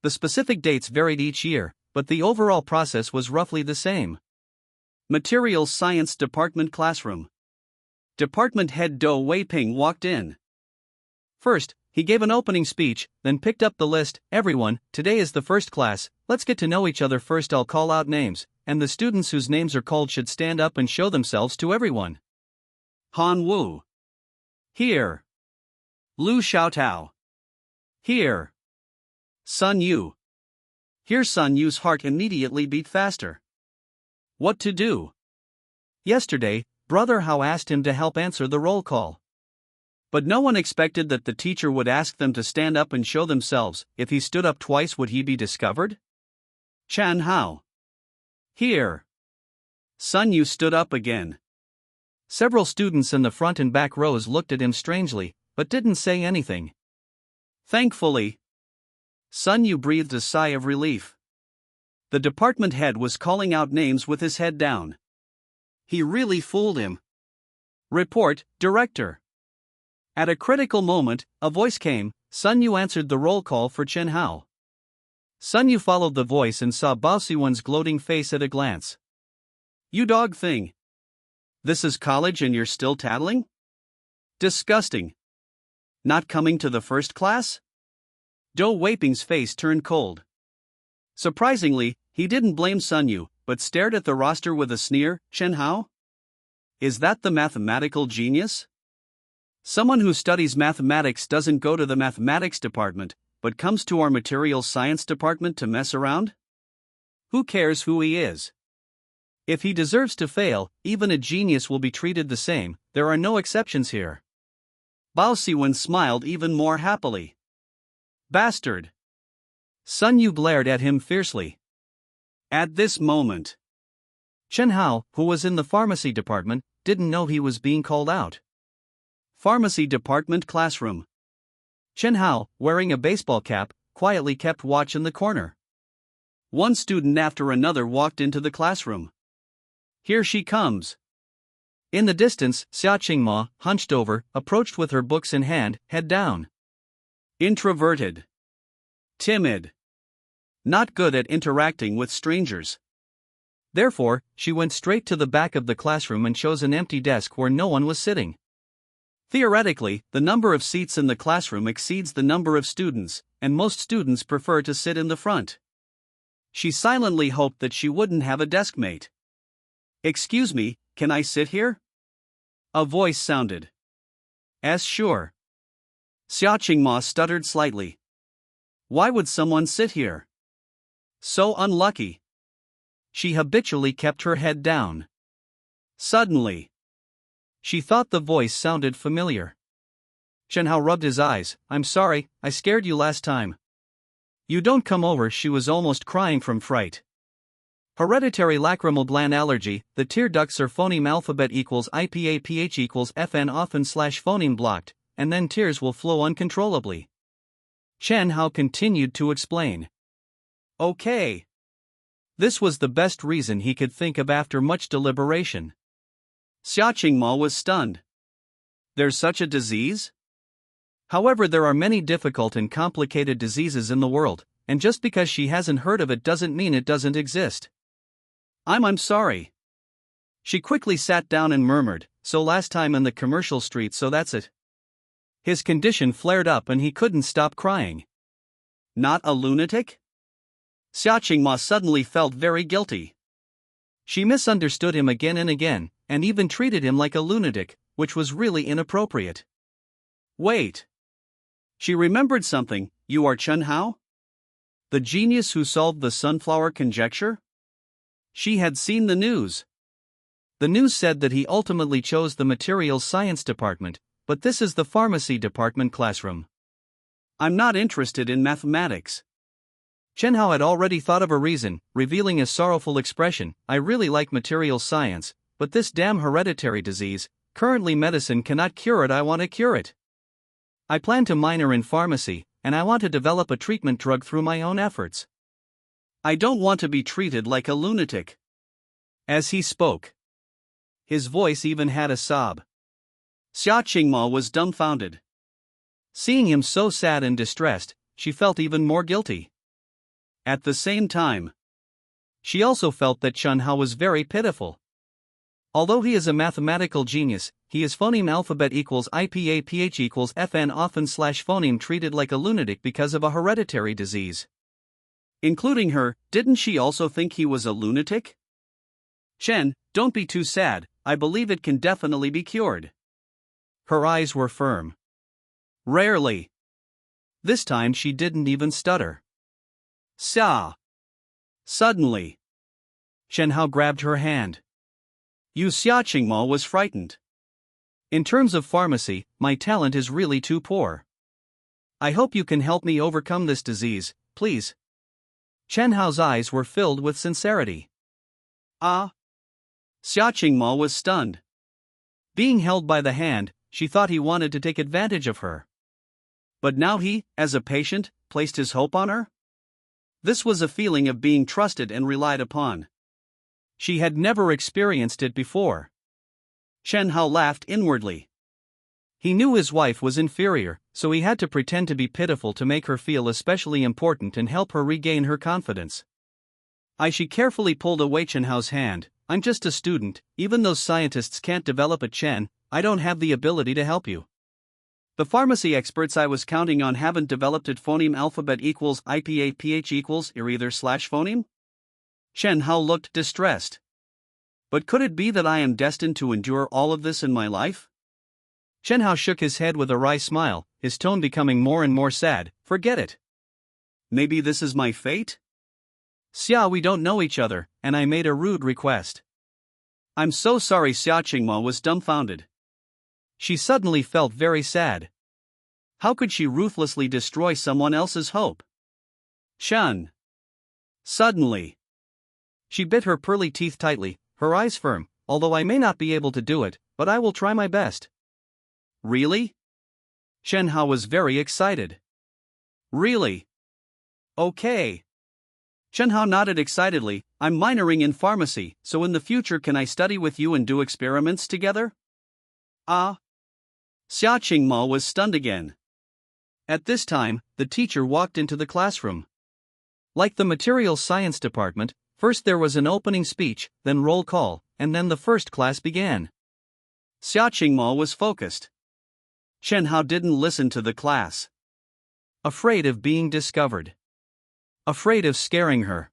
The specific dates varied each year, but the overall process was roughly the same. Materials Science Department classroom. Department head Do Weiping walked in. First, He gave an opening speech, then picked up the list. Everyone, today is the first class, let's get to know each other first. I'll call out names, and the students whose names are called should stand up and show themselves to everyone. Han Wu. Here. Lu Xiaotao. Here. Sun Yu. Here. Sun Yu's heart immediately beat faster. What to do? Yesterday, Brother Hao asked him to help answer the roll call. But no one expected that the teacher would ask them to stand up and show themselves. If he stood up twice, would he be discovered? Chan Hao. Here. Sun Yu stood up again. Several students in the front and back rows looked at him strangely, but didn't say anything. Thankfully, Sun Yu breathed a sigh of relief. The department head was calling out names with his head down. He really fooled him. Report, Director. At a critical moment, a voice came. Sun Yu answered the roll call for Chen Hao. Sun Yu followed the voice and saw Bao Siwen's gloating face at a glance. You dog thing. This is college and you're still tattling? Disgusting. Not coming to the first class? Dou Weiping's face turned cold. Surprisingly, he didn't blame Sun Yu, but stared at the roster with a sneer. Chen Hao? Is that the mathematical genius? Someone who studies mathematics doesn't go to the mathematics department, but comes to our materials science department to mess around? Who cares who he is? If he deserves to fail, even a genius will be treated the same. There are no exceptions here. Bao Siwen smiled even more happily. Bastard! Sun Yu glared at him fiercely. At this moment, Chen Hao, who was in the pharmacy department, didn't know he was being called out. Pharmacy department classroom. Chen Hao, wearing a baseball cap, quietly kept watch in the corner. One student after another walked into the classroom. Here she comes. In the distance, Xia Qingma, hunched over, approached with her books in hand, head down. Introverted. Timid. Not good at interacting with strangers. Therefore, she went straight to the back of the classroom and chose an empty desk where no one was sitting. Theoretically, the number of seats in the classroom exceeds the number of students, and most students prefer to sit in the front. She silently hoped that she wouldn't have a deskmate. Excuse me, can I sit here? A voice sounded. Sure. Xia Qingma stuttered slightly. Why would someone sit here? So unlucky. She habitually kept her head down. Suddenly, she thought the voice sounded familiar. Chen Hao rubbed his eyes. I'm sorry, I scared you last time. You don't come over. She was almost crying from fright. Hereditary lacrimal gland allergy. The tear ducts are phoneme alphabet equals IPA PH equals FN often / phoneme blocked, and then tears will flow uncontrollably. Chen Hao continued to explain. Okay. This was the best reason he could think of after much deliberation. Xia Qingma was stunned. There's such a disease? However, there are many difficult and complicated diseases in the world, and just because she hasn't heard of it doesn't mean it doesn't exist. I'm sorry. She quickly sat down and murmured, so last time in the commercial street, so that's it. His condition flared up and he couldn't stop crying. Not a lunatic? Xia Qingma suddenly felt very guilty. She misunderstood him again and again, and even treated him like a lunatic, which was really inappropriate. Wait. She remembered something. You are Chen Hao? The genius who solved the sunflower conjecture? She had seen the news. The news said that he ultimately chose the materials science department, but this is the pharmacy department classroom. I'm not interested in mathematics. Chen Hao had already thought of a reason, revealing a sorrowful expression. I really like materials science, but this damn hereditary disease, currently medicine cannot cure it. I want to cure it. I plan to minor in pharmacy, and I want to develop a treatment drug through my own efforts. I don't want to be treated like a lunatic. As he spoke, his voice even had a sob. Xia Qingma was dumbfounded. Seeing him so sad and distressed, she felt even more guilty. At the same time, she also felt that Chen Hao was very pitiful. Although he is a mathematical genius, he is phoneme alphabet equals IPA equals FN often slash phoneme treated like a lunatic because of a hereditary disease. Including her, didn't she also think he was a lunatic? Chen, don't be too sad, I believe it can definitely be cured. Her eyes were firm. Rarely. This time she didn't even stutter. Xia. Suddenly, Shen Hao grabbed her hand. Yu Xiaqingmo was frightened. In terms of pharmacy, my talent is really too poor. I hope you can help me overcome this disease, please. Chen Hao's eyes were filled with sincerity. Ah. Xiaqingmo was stunned. Being held by the hand, she thought he wanted to take advantage of her. But now he, as a patient, placed his hope on her? This was a feeling of being trusted and relied upon. She had never experienced it before. Chen Hao laughed inwardly. He knew his wife was inferior, so he had to pretend to be pitiful to make her feel especially important and help her regain her confidence. She carefully pulled away Chen Hao's hand. I'm just a student, even though scientists can't develop a Chen, I don't have the ability to help you. The pharmacy experts I was counting on haven't developed it phoneme alphabet equals IPA equals either slash phoneme? Chen Hao looked distressed. But could it be that I am destined to endure all of this in my life? Chen Hao shook his head with a wry smile, his tone becoming more and more sad. Forget it. Maybe this is my fate? Xia, we don't know each other, and I made a rude request. I'm so sorry. Xiaqingmo was dumbfounded. She suddenly felt very sad. How could she ruthlessly destroy someone else's hope? Shen. Suddenly, she bit her pearly teeth tightly, her eyes firm. Although I may not be able to do it, but I will try my best. Really? Shen Hao was very excited. Really? Okay. Chen Hao nodded excitedly. I'm minoring in pharmacy, so in the future can I study with you and do experiments together? Ah. Xiaqingmo was stunned again. At this time, the teacher walked into the classroom. Like the materials science department, first there was an opening speech, then roll call, and then the first class began. Xiaqingmo was focused. Chen Hao didn't listen to the class. Afraid of being discovered. Afraid of scaring her.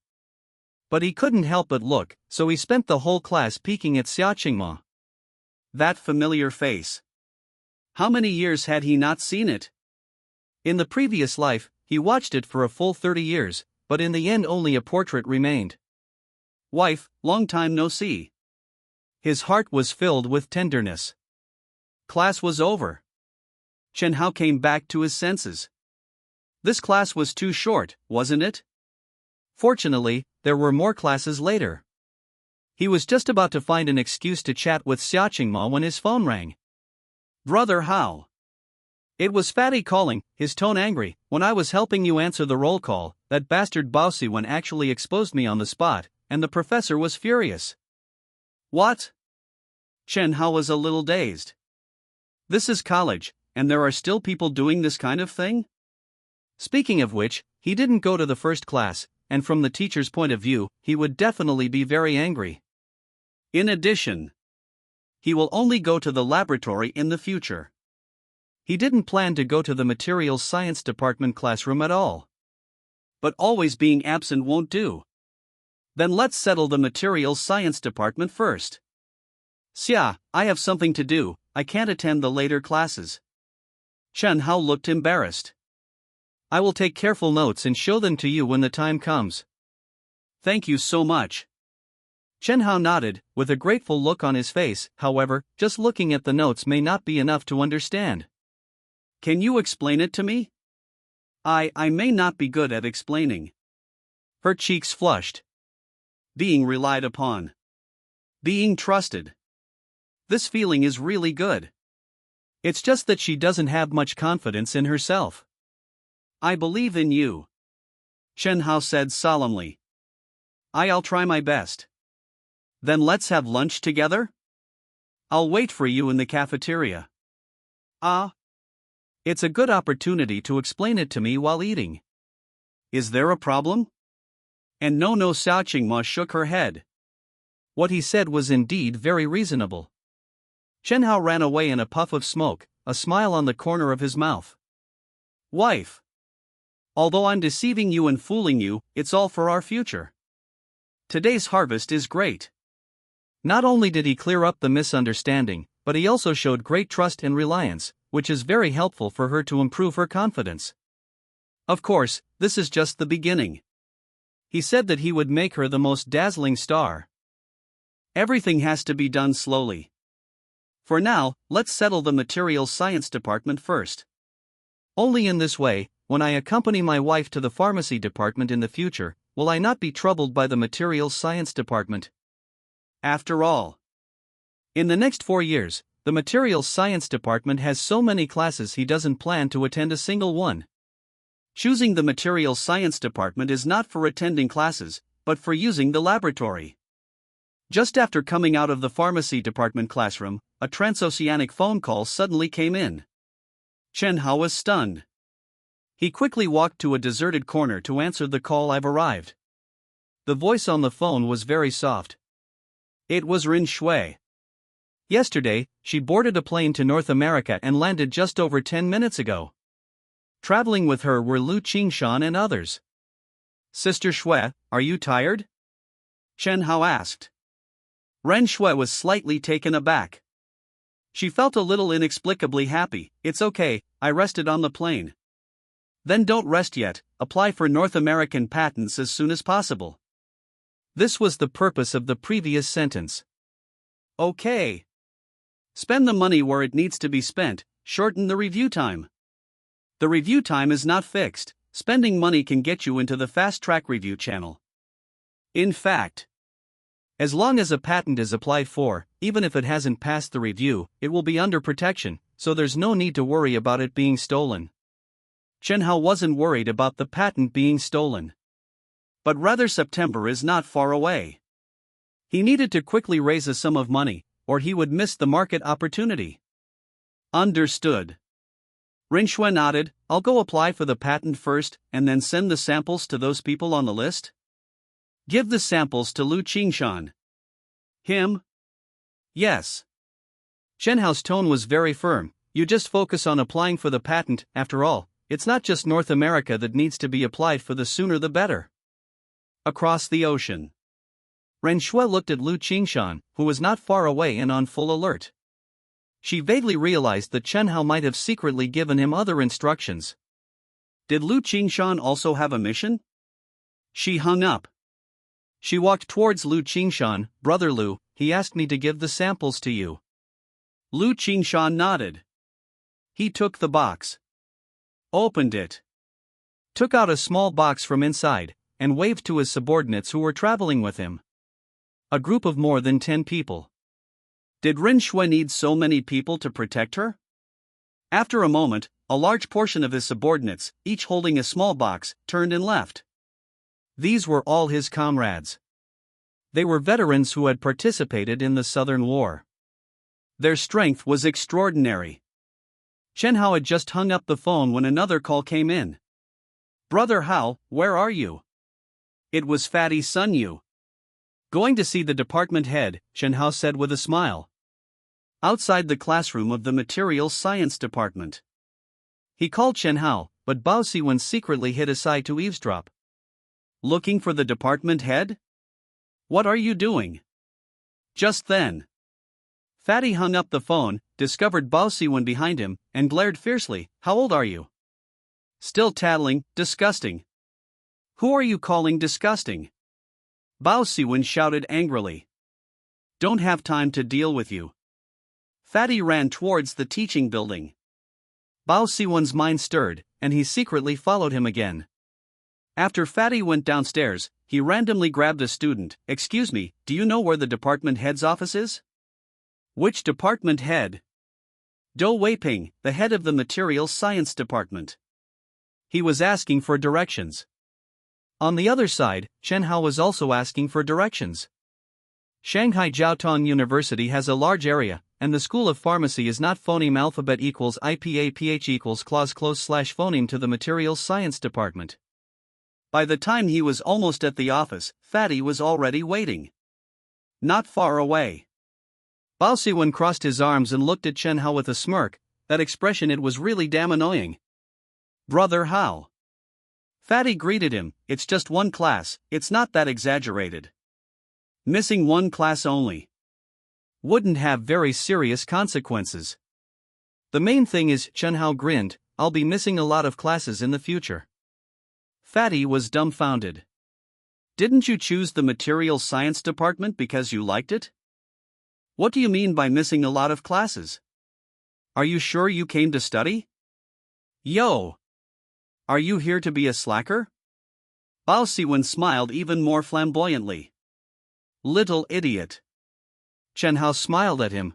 But he couldn't help but look, so he spent the whole class peeking at Xiaqingmo. That familiar face. How many years had he not seen it? In the previous life, he watched it for a full 30 years, but in the end only a portrait remained. Wife, long time no see. His heart was filled with tenderness. Class was over. Chen Hao came back to his senses. This class was too short, wasn't it? Fortunately, there were more classes later. He was just about to find an excuse to chat with Xiaqingmo when his phone rang. Brother Hao. It was Fatty calling, his tone angry. When I was helping you answer the roll call, that bastard Baoxiwen actually exposed me on the spot, and the professor was furious. What? Chen Hao was a little dazed. This is college, and there are still people doing this kind of thing? Speaking of which, he didn't go to the first class, and from the teacher's point of view, he would definitely be very angry. In addition, he will only go to the laboratory in the future. He didn't plan to go to the materials science department classroom at all. But always being absent won't do. Then let's settle the materials science department first. Xia, I have something to do, I can't attend the later classes. Chen Hao looked embarrassed. I will take careful notes and show them to you when the time comes. Thank you so much. Chen Hao nodded, with a grateful look on his face. However, just looking at the notes may not be enough to understand. Can you explain it to me? I may not be good at explaining. Her cheeks flushed. Being relied upon. Being trusted. This feeling is really good. It's just that she doesn't have much confidence in herself. I believe in you. Chen Hao said solemnly. I'll try my best. Then let's have lunch together? I'll wait for you in the cafeteria. Ah. It's a good opportunity to explain it to me while eating. Is there a problem? And no Xiaqingmo shook her head. What he said was indeed very reasonable. Chen Hao ran away in a puff of smoke, a smile on the corner of his mouth. Wife. Although I'm deceiving you and fooling you, it's all for our future. Today's harvest is great. Not only did he clear up the misunderstanding, but he also showed great trust and reliance, which is very helpful for her to improve her confidence. Of course, this is just the beginning. He said that he would make her the most dazzling star. Everything has to be done slowly. For now, let's settle the materials science department first. Only in this way, when I accompany my wife to the pharmacy department in the future, will I not be troubled by the materials science department. After all, in the next 4 years, the materials science department has so many classes he doesn't plan to attend a single one. Choosing the materials science department is not for attending classes, but for using the laboratory. Just after coming out of the pharmacy department classroom, a transoceanic phone call suddenly came in. Chen Hao was stunned. He quickly walked to a deserted corner to answer the call. I've arrived. The voice on the phone was very soft. It was Rin Shui. Yesterday, she boarded a plane to North America and landed just over 10 minutes ago. Traveling with her were Lu Qingshan and others. Sister Shui, are you tired? Chen Hao asked. Ren Shui was slightly taken aback. She felt a little inexplicably happy. It's okay, I rested on the plane. Then don't rest yet, apply for North American patents as soon as possible. This was the purpose of the previous sentence. Okay. Spend the money where it needs to be spent, shorten the review time. The review time is not fixed, spending money can get you into the fast-track review channel. In fact, as long as a patent is applied for, even if it hasn't passed the review, it will be under protection, so there's no need to worry about it being stolen. Chen Hao wasn't worried about the patent being stolen. But rather September is not far away. He needed to quickly raise a sum of money, or he would miss the market opportunity. Understood. Rin Shui nodded. I'll go apply for the patent first and then send the samples to those people on the list. Give the samples to Lu Qingshan. Him? Yes. Chen Hao's tone was very firm. You just focus on applying for the patent. After all, it's not just North America that needs to be applied for, the sooner the better. Across the ocean. Ren Shui looked at Lu Qingshan, who was not far away and on full alert. She vaguely realized that Chen Hao might have secretly given him other instructions. Did Lu Qingshan also have a mission? She hung up. She walked towards Lu Qingshan. Brother Lu, he asked me to give the samples to you. Lu Qingshan nodded. He took the box. Opened it. Took out a small box from inside, and waved to his subordinates who were traveling with him. A group of more than 10 people. Did Rin Shui need so many people to protect her? After a moment, a large portion of his subordinates, each holding a small box, turned and left. These were all his comrades. They were veterans who had participated in the Southern War. Their strength was extraordinary. Chen Hao had just hung up the phone when another call came in. Brother Hao, where are you? It was Fatty Sun Yu. Going to see the department head, Chen Hao said with a smile. Outside the classroom of the materials science department. He called Chen Hao, but Bao Siwen secretly hid aside to eavesdrop. Looking for the department head? What are you doing? Just then, Fatty hung up the phone, discovered Bao Siwen behind him, and glared fiercely. How old are you? Still tattling, disgusting. Who are you calling disgusting? Bao Siwen shouted angrily. Don't have time to deal with you. Fatty ran towards the teaching building. Bao Siwen's mind stirred, and he secretly followed him again. After Fatty went downstairs, he randomly grabbed a student. Excuse me, do you know where the department head's office is? Which department head? Dou Weiping, the head of the materials science department. He was asking for directions. On the other side, Chen Hao was also asking for directions. Shanghai Jiaotong University has a large area, and the School of Pharmacy is not phoneme alphabet equals IPA PH equals clause close slash phoneme to the materials science department. By the time he was almost at the office, Fatty was already waiting. Not far away. Bao Siwen crossed his arms and looked at Chen Hao with a smirk. That expression, it was really damn annoying. Brother Hao. Fatty greeted him. It's just one class, it's not that exaggerated. Missing one class only wouldn't have very serious consequences. The main thing is, Chen Hao grinned, I'll be missing a lot of classes in the future. Fatty was dumbfounded. Didn't you choose the materials science department because you liked it? What do you mean by missing a lot of classes? Are you sure you came to study? Yo! Are you here to be a slacker? Bao Siwen smiled even more flamboyantly. Little idiot. Chen Hao smiled at him.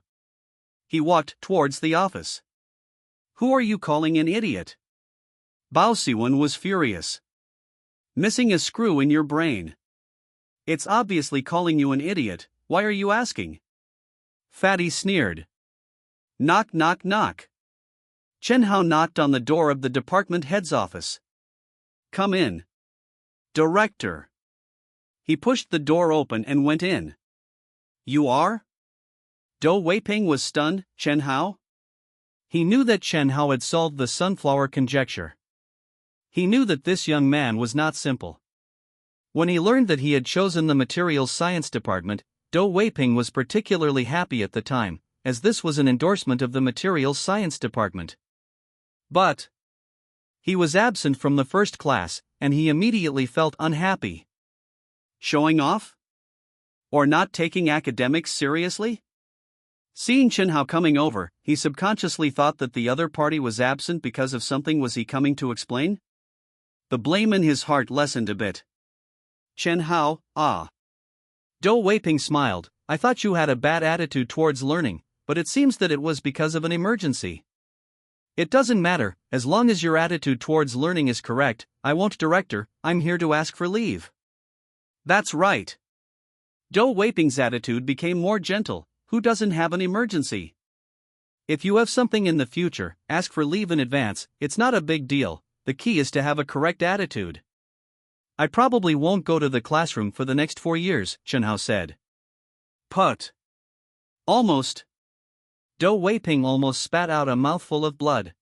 He walked towards the office. Who are you calling an idiot? Bao Siwen was furious. Missing a screw in your brain. It's obviously calling you an idiot, why are you asking? Fatty sneered. Knock knock knock. Chen Hao knocked on the door of the department head's office. Come in. Director. He pushed the door open and went in. You are? Dou Weiping was stunned. Chen Hao? He knew that Chen Hao had solved the sunflower conjecture. He knew that this young man was not simple. When he learned that he had chosen the materials science department, Dou Weiping was particularly happy at the time, as this was an endorsement of the materials science department. But he was absent from the first class, and he immediately felt unhappy. Showing off? Or not taking academics seriously? Seeing Chen Hao coming over, he subconsciously thought that the other party was absent because of something. Was he coming to explain? The blame in his heart lessened a bit. Chen Hao, ah. Dou Weiping smiled, I thought you had a bad attitude towards learning, but it seems that it was because of an emergency. It doesn't matter, as long as your attitude towards learning is correct. I won't, director, I'm here to ask for leave. That's right. Dou Weiping's attitude became more gentle. Who doesn't have an emergency? If you have something in the future, ask for leave in advance, it's not a big deal, the key is to have a correct attitude. I probably won't go to the classroom for the next 4 years, Chen Hao said. Put. Almost. Dou Weiping almost spat out a mouthful of blood.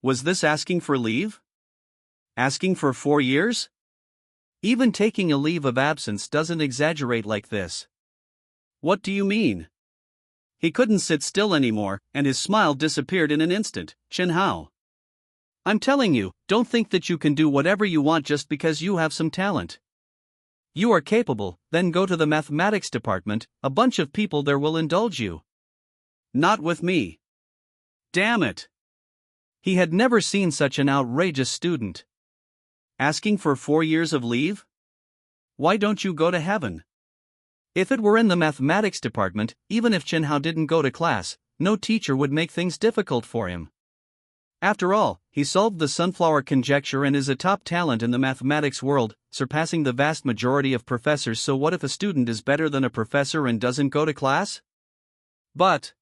Was this asking for leave? Asking for 4 years? Even taking a leave of absence doesn't exaggerate like this. What do you mean? He couldn't sit still anymore, and his smile disappeared in an instant. Chen Hao. I'm telling you, don't think that you can do whatever you want just because you have some talent. You are capable, then go to the mathematics department, a bunch of people there will indulge you. Not with me. Damn it. He had never seen such an outrageous student. Asking for 4 years of leave? Why don't you go to heaven? If it were in the mathematics department, even if Chen Hao didn't go to class, no teacher would make things difficult for him. After all, he solved the sunflower conjecture and is a top talent in the mathematics world, surpassing the vast majority of professors. So what if a student is better than a professor and doesn't go to class? But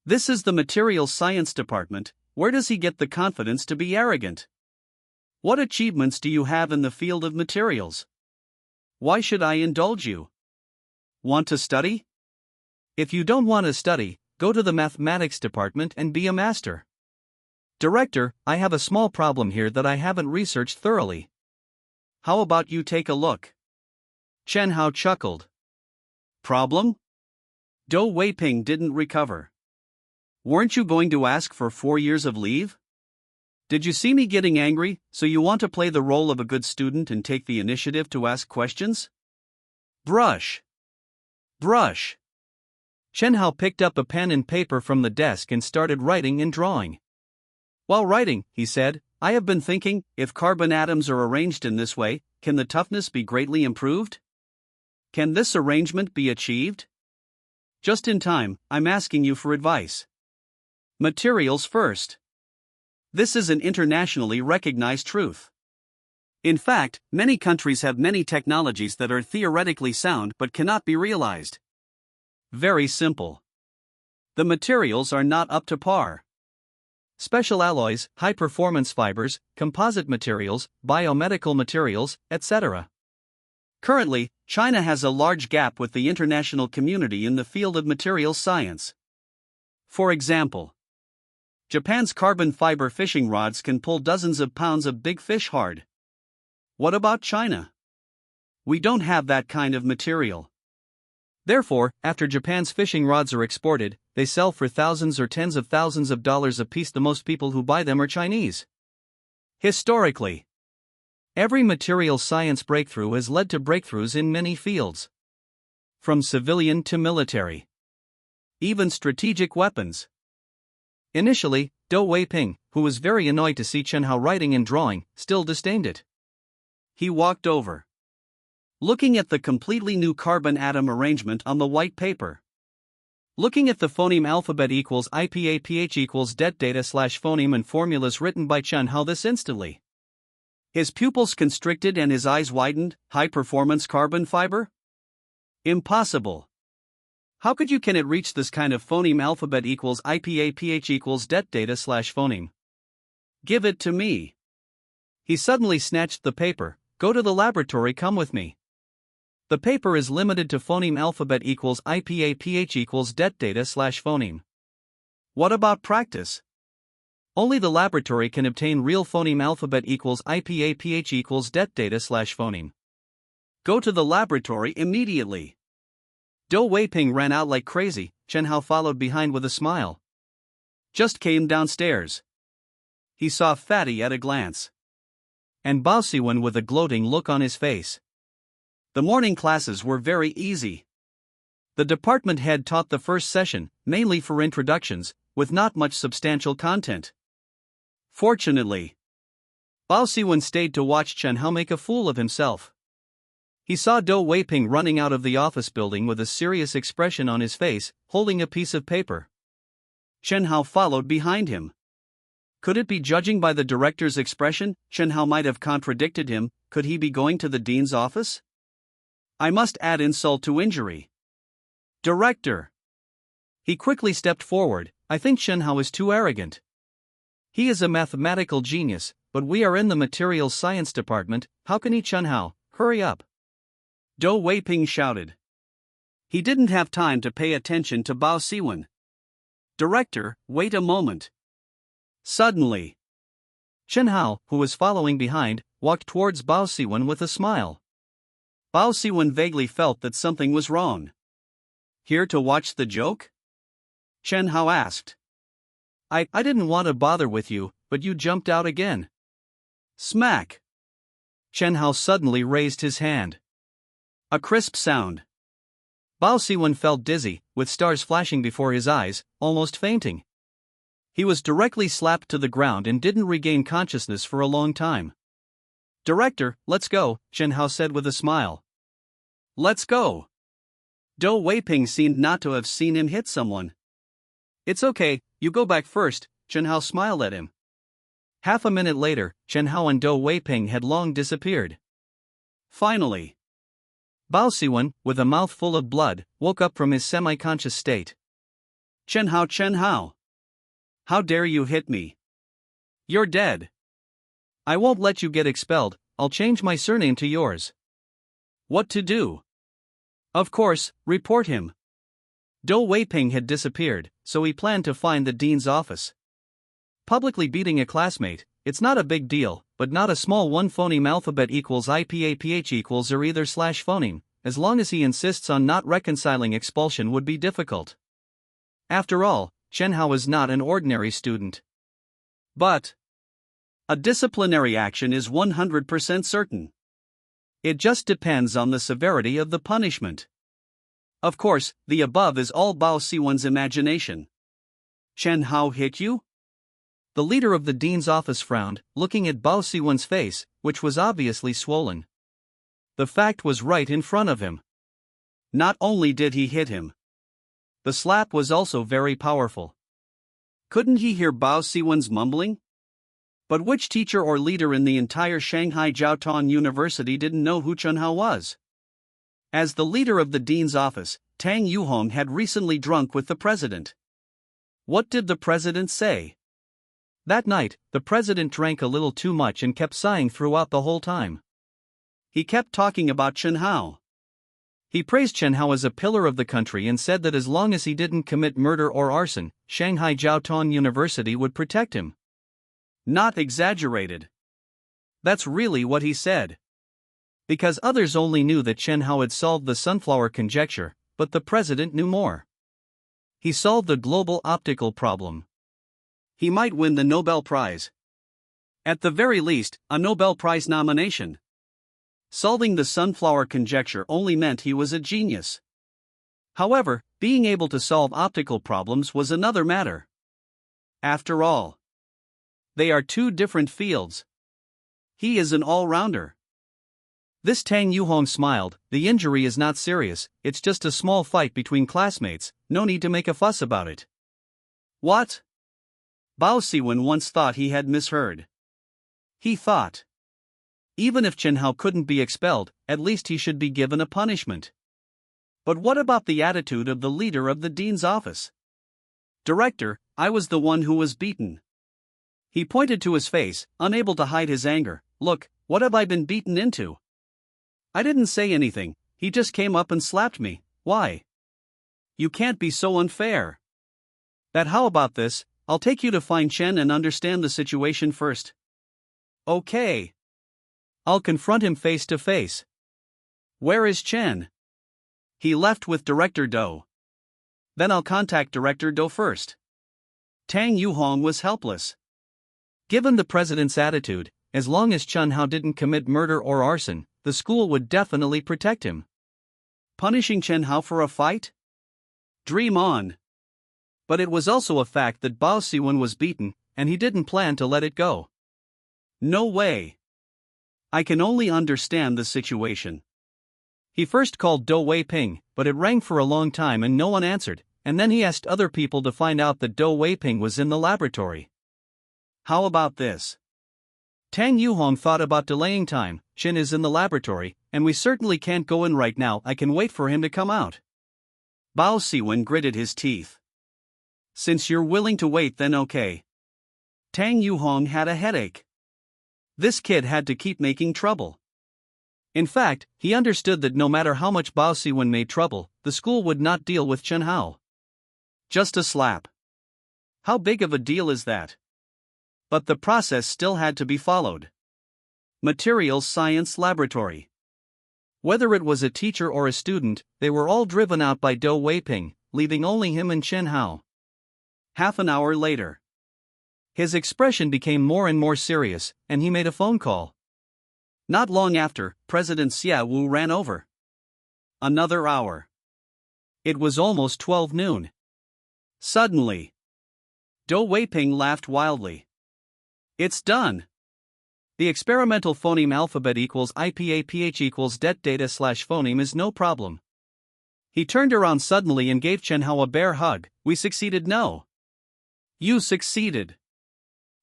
this is the materials science department. Where does he get the confidence to be arrogant? What achievements do you have in the field of materials? Why should I indulge you? Want to study? If you don't want to study, go to the mathematics department and be a master. Director, I have a small problem here that I haven't researched thoroughly. How about you take a look? Chen Hao chuckled. Problem? Dou Weiping didn't recover. Weren't you going to ask for 4 years of leave? Did you see me getting angry, so you want to play the role of a good student and take the initiative to ask questions? Brush. Brush. Chen Hao picked up a pen and paper from the desk and started writing and drawing. While writing, he said, I have been thinking, if carbon atoms are arranged in this way, can the toughness be greatly improved? Can this arrangement be achieved? Just in time, I'm asking you for advice. Materials first. This is an internationally recognized truth. In fact, many countries have many technologies that are theoretically sound but cannot be realized. Very simple. The materials are not up to par. Special alloys, high-performance fibers, composite materials, biomedical materials, etc. Currently, China has a large gap with the international community in the field of materials science. For example, Japan's carbon fiber fishing rods can pull dozens of pounds of big fish hard. What about China? We don't have that kind of material. Therefore, after Japan's fishing rods are exported, they sell for thousands or tens of thousands of dollars a piece. The most people who buy them are Chinese. Historically, every materials science breakthrough has led to breakthroughs in many fields. From civilian to military. Even strategic weapons. Initially, Dou Weiping, who was very annoyed to see Chen Hao writing and drawing, still disdained it. He walked over, looking at the completely new carbon atom arrangement on the white paper. Looking at the phoneme alphabet equals IPAPH equals det data slash phoneme and formulas written by Chen Hao this instantly. His pupils constricted and his eyes widened. High performance carbon fiber? Impossible. How could you can it reach this kind of phoneme alphabet equals IPAPH equals det data slash phoneme? Give it to me. He suddenly snatched the paper. Go to the laboratory, come with me. The paper is limited to phoneme alphabet equals IPAPH equals det data slash phoneme. What about practice? Only the laboratory can obtain real phoneme alphabet equals IPAPH equals det data slash phoneme. Go to the laboratory immediately. Dou Weiping ran out like crazy. Chen Hao followed behind with a smile. Just came downstairs. He saw Fatty at a glance. And Bao Siwen with a gloating look on his face. The morning classes were very easy. The department head taught the first session, mainly for introductions, with not much substantial content. Fortunately, Bao Siwen stayed to watch Chen Hao make a fool of himself. He saw Dou Weiping running out of the office building with a serious expression on his face, holding a piece of paper. Chen Hao followed behind him. Could it be, judging by the director's expression, Chen Hao might have contradicted him? Could he be going to the dean's office? I must add insult to injury. Director! He quickly stepped forward. I think Chen Hao is too arrogant. He is a mathematical genius, but we are in the materials science department. How can he? Chen Hao, hurry up. Dou Weiping shouted. He didn't have time to pay attention to Bao Siwen. Director, wait a moment. Suddenly, Chen Hao, who was following behind, walked towards Bao Siwen with a smile. Bao Siwen vaguely felt that something was wrong. Here to watch the joke? Chen Hao asked. I didn't want to bother with you, but you jumped out again. Smack! Chen Hao suddenly raised his hand. A crisp sound. Bao Siwen felt dizzy, with stars flashing before his eyes, almost fainting. He was directly slapped to the ground and didn't regain consciousness for a long time. Director, let's go, Chen Hao said with a smile. Let's go. Dou Weiping seemed not to have seen him hit someone. It's okay, you go back first, Chen Hao smiled at him. Half a minute later, Chen Hao and Dou Weiping had long disappeared. Finally, Bao Siwen, with a mouth full of blood, woke up from his semi-conscious state. Chen Hao. How dare you hit me? You're dead. I won't let you get expelled, I'll change my surname to yours. What to do? Of course, report him. Dou Weiping had disappeared, so he planned to find the dean's office. Publicly beating a classmate, it's not a big deal, but not a small one. Phoneme alphabet equals IPAPH equals or either slash phoneme, as long as he insists on not reconciling expulsion would be difficult. After all, Chen Hao is not an ordinary student. But a disciplinary action is 100% certain. It just depends on the severity of the punishment. Of course, the above is all Bao Siwen's imagination. Chen Hao hit you? The leader of the dean's office frowned, looking at Bao Siwen's face, which was obviously swollen. The fact was right in front of him. Not only did he hit him, the slap was also very powerful. Couldn't he hear Bao Siwen's mumbling? But which teacher or leader in the entire Shanghai Jiaotong University didn't know who Chen Hao was? As the leader of the dean's office, Tang Yuhong had recently drunk with the president. What did the president say? That night, the president drank a little too much and kept sighing throughout the whole time. He kept talking about Chen Hao. He praised Chen Hao as a pillar of the country and said that as long as he didn't commit murder or arson, Shanghai Jiaotong University would protect him. Not exaggerated. That's really what he said. Because others only knew that Chen Hao had solved the sunflower conjecture, but the president knew more. He solved the global optical problem. He might win the Nobel Prize. At the very least, a Nobel Prize nomination. Solving the sunflower conjecture only meant he was a genius. However, being able to solve optical problems was another matter. After all, they are two different fields. He is an all-rounder. This Tang Yuhong smiled. The injury is not serious, it's just a small fight between classmates, no need to make a fuss about it. What? Bao Siwen once thought he had misheard. He thought, even if Chen Hao couldn't be expelled, at least he should be given a punishment. But what about the attitude of the leader of the dean's office? Director, I was the one who was beaten. He pointed to his face, unable to hide his anger. Look, what have I been beaten into? I didn't say anything, he just came up and slapped me. Why? You can't be so unfair. How about this, I'll take you to find Chen and understand the situation first. Okay. I'll confront him face to face. Where is Chen? He left with Director Dou. Then I'll contact Director Dou first. Tang Yuhong was helpless. Given the president's attitude, as long as Chen Hao didn't commit murder or arson, the school would definitely protect him. Punishing Chen Hao for a fight? Dream on. But it was also a fact that Bao Siwen was beaten, and he didn't plan to let it go. No way. I can only understand the situation. He first called Dou Weiping, but it rang for a long time and no one answered, and then he asked other people to find out that Dou Weiping was in the laboratory. How about this? Tang Yuhong thought about delaying time. Chen is in the laboratory, and we certainly can't go in right now. I can wait for him to come out. Bao Siwen gritted his teeth. Since you're willing to wait, then okay. Tang Yuhong had a headache. This kid had to keep making trouble. In fact, he understood that no matter how much Bao Siwen made trouble, the school would not deal with Chen Hao. Just a slap. How big of a deal is that? But the process still had to be followed. Materials Science Laboratory. Whether it was a teacher or a student, they were all driven out by Dou Weiping, leaving only him and Chen Hao. Half an hour later, his expression became more and more serious, and he made a phone call. Not long after, President Xia Wu ran over. Another hour. It was almost 12 noon. Suddenly, Dou Weiping laughed wildly. It's done. The experimental phoneme alphabet equals IPAPH equals det data / phoneme is no problem. He turned around suddenly and gave Chen Hao a bear hug. We succeeded. No. You succeeded.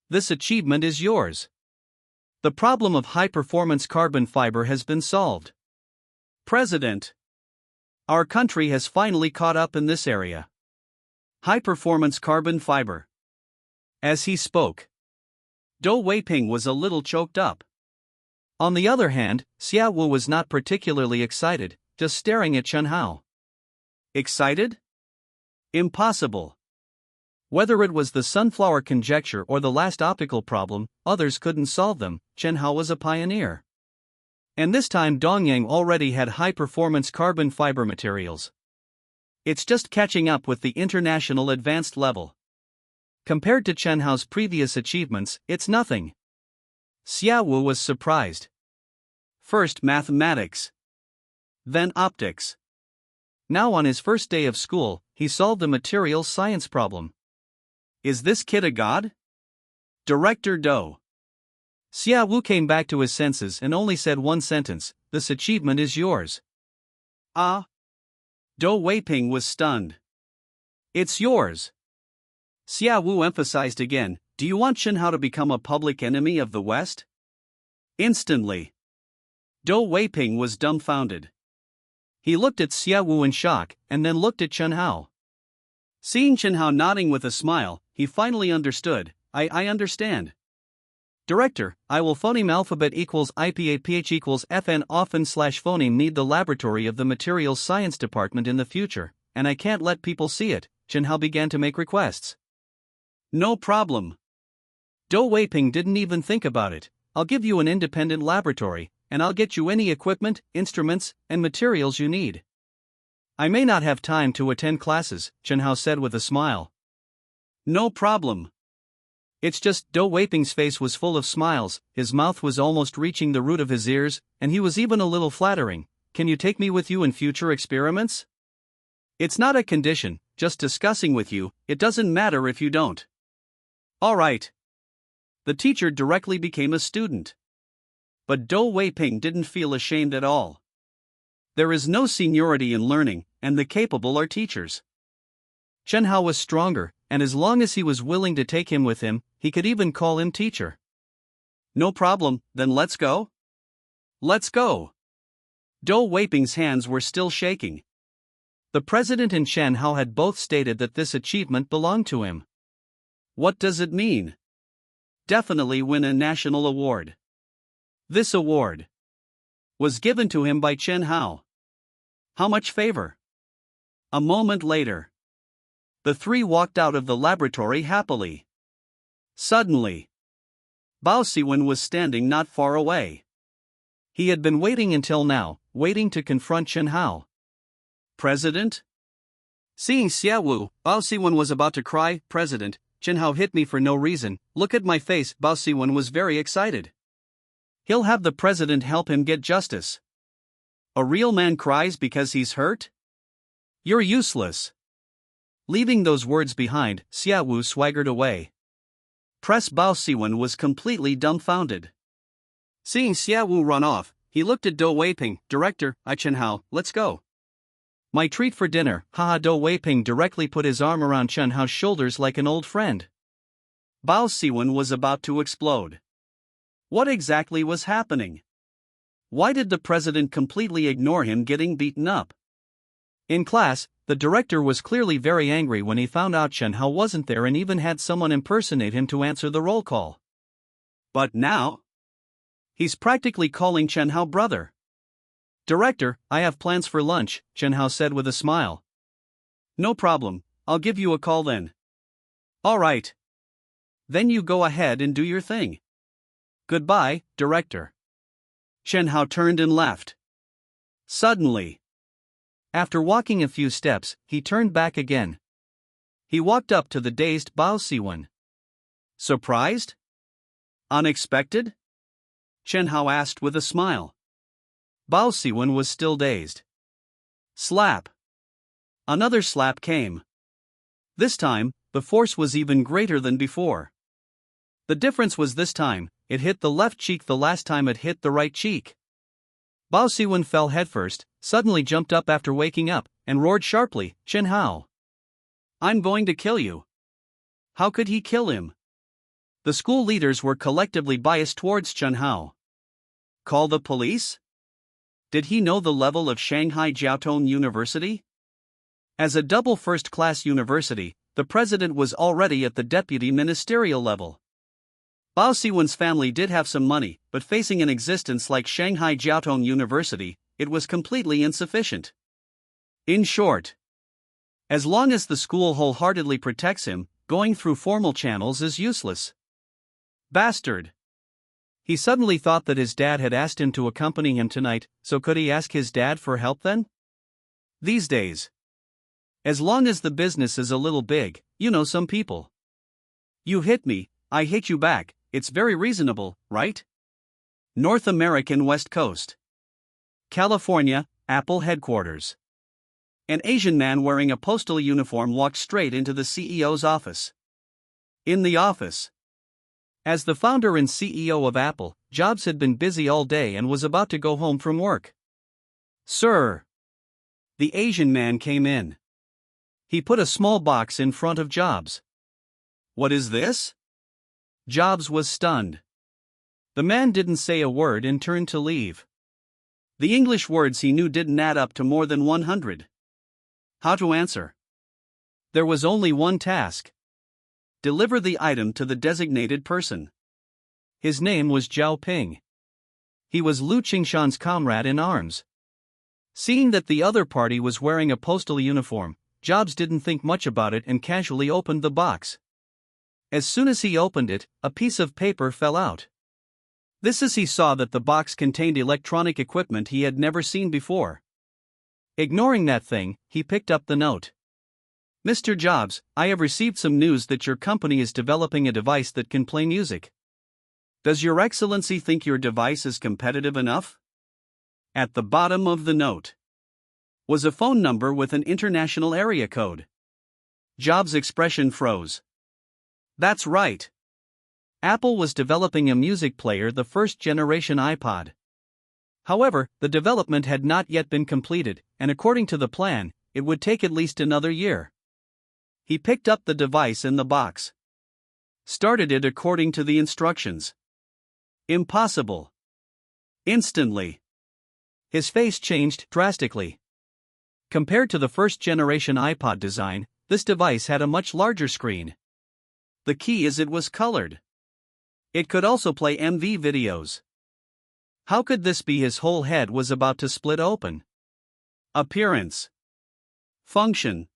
This achievement is yours. The problem of high-performance carbon fiber has been solved. President, our country has finally caught up in this area. High-performance carbon fiber. As he spoke, Dou Weiping was a little choked up. On the other hand, Xia Wu was not particularly excited, just staring at Chen Hao. Excited? Impossible. Whether it was the sunflower conjecture or the last optical problem, others couldn't solve them. Chen Hao was a pioneer. And this time Dongyang already had high-performance carbon fiber materials. It's just catching up with the international advanced level. Compared to Chen Hao's previous achievements, it's nothing. Xia Wu was surprised. First mathematics. Then optics. Now on his first day of school, he solved a materials science problem. Is this kid a god? Director Dou. Xia Wu came back to his senses and only said one sentence, this achievement is yours. Ah? Dou Weiping was stunned. It's yours. Xia Wu emphasized again, do you want Chen Hao to become a public enemy of the West? Instantly, Dou Weiping was dumbfounded. He looked at Xia Wu in shock, and then looked at Chen Hao. Seeing Chen Hao nodding with a smile, he finally understood. I understand. Director, I will phoneme alphabet equals IPAPH equals FN often slash phoneme need the laboratory of the materials science department in the future, and I can't let people see it. Chen Hao began to make requests. No problem. Do Weiping didn't even think about it. I'll give you an independent laboratory, and I'll get you any equipment, instruments, and materials you need. I may not have time to attend classes, Chen Hao said with a smile. No problem. It's just Do Weiping's face was full of smiles, his mouth was almost reaching the root of his ears, and he was even a little flattering. Can you take me with you in future experiments? It's not a condition, just discussing with you, it doesn't matter if you don't. All right. The teacher directly became a student. But Do Weiping didn't feel ashamed at all. There is no seniority in learning, and the capable are teachers. Chen Hao was stronger, and as long as he was willing to take him with him, he could even call him teacher. No problem, then let's go? Let's go. Do Weiping's hands were still shaking. The president and Chen Hao had both stated that this achievement belonged to him. What does it mean? Definitely win a national award. This award was given to him by Chen Hao. How much favor? A moment later, the three walked out of the laboratory happily. Suddenly, Bao Siwen was standing not far away. He had been waiting until now, waiting to confront Chen Hao. President? Seeing Xia Wu, Bao Siwen was about to cry, President, Chen Hao hit me for no reason, look at my face. Bao Siwen was very excited. He'll have the president help him get justice. A real man cries because he's hurt? You're useless. Leaving those words behind, Xia Wu swaggered away. Bao Siwen was completely dumbfounded. Seeing Xia Wu run off, he looked at Do Weiping, Director, Chen Hao, let's go. My treat for dinner, haha. Do Weiping directly put his arm around Chen Hao's shoulders like an old friend. Bao Siwen was about to explode. What exactly was happening? Why did the president completely ignore him getting beaten up? In class, the director was clearly very angry when he found out Chen Hao wasn't there and even had someone impersonate him to answer the roll call. But now, he's practically calling Chen Hao brother. Director, I have plans for lunch, Chen Hao said with a smile. No problem, I'll give you a call then. All right. Then you go ahead and do your thing. Goodbye, Director. Chen Hao turned and left. Suddenly, after walking a few steps, he turned back again. He walked up to the dazed Bao Siwen. Surprised? Unexpected? Chen Hao asked with a smile. Bao Siwen was still dazed. Slap. Another slap came. This time, the force was even greater than before. The difference was this time, it hit the left cheek, the last time it hit the right cheek. Bao Siwen fell headfirst, suddenly jumped up after waking up, and roared sharply, Chen Hao. I'm going to kill you. How could he kill him? The school leaders were collectively biased towards Chen Hao. Call the police? Did he know the level of Shanghai Jiaotong University? As a double first-class university, the president was already at the deputy ministerial level. Bao Siwen's family did have some money, but facing an existence like Shanghai Jiaotong University, it was completely insufficient. In short, as long as the school wholeheartedly protects him, going through formal channels is useless. Bastard! He suddenly thought that his dad had asked him to accompany him tonight, so could he ask his dad for help then? These days, as long as the business is a little big, you know some people. You hit me, I hit you back, it's very reasonable, right? North American West Coast. California, Apple headquarters. An Asian man wearing a postal uniform walked straight into the CEO's office. In the office, as the founder and CEO of Apple, Jobs had been busy all day and was about to go home from work. Sir. The Asian man came in. He put a small box in front of Jobs. What is this? Jobs was stunned. The man didn't say a word and turned to leave. The English words he knew didn't add up to more than 100. How to answer? There was only one task. Deliver the item to the designated person. His name was Zhao Ping. He was Lu Qingshan's comrade in arms. Seeing that the other party was wearing a postal uniform, Jobs didn't think much about it and casually opened the box. As soon as he opened it, a piece of paper fell out. This as he saw that the box contained electronic equipment he had never seen before. Ignoring that thing, he picked up the note. "Mr. Jobs, I have received some news that your company is developing a device that can play music. Does Your Excellency think your device is competitive enough?" At the bottom of the note was a phone number with an international area code. Jobs' expression froze. That's right. Apple was developing a music player, the first-generation iPod. However, the development had not yet been completed, and according to the plan, it would take at least another year. He picked up the device in the box. Started it according to the instructions. Impossible. Instantly, his face changed drastically. Compared to the first-generation iPod design, this device had a much larger screen. The key is it was colored. It could also play MV videos. How could this be? His whole head was about to split open. Appearance. Function.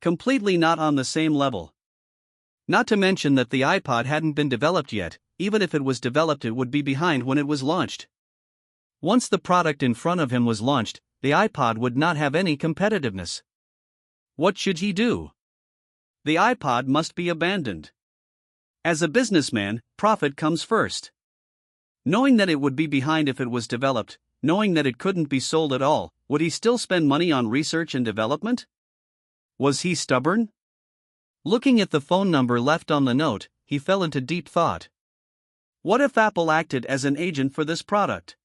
Completely not on the same level. Not to mention that the iPod hadn't been developed yet. Even if it was developed, it would be behind when it was launched. Once the product in front of him was launched, the iPod would not have any competitiveness. What should he do? The iPod must be abandoned. As a businessman, profit comes first. Knowing that it would be behind if it was developed, knowing that it couldn't be sold at all, would he still spend money on research and development? Was he stubborn? Looking at the phone number left on the note, he fell into deep thought. What if Apple acted as an agent for this product?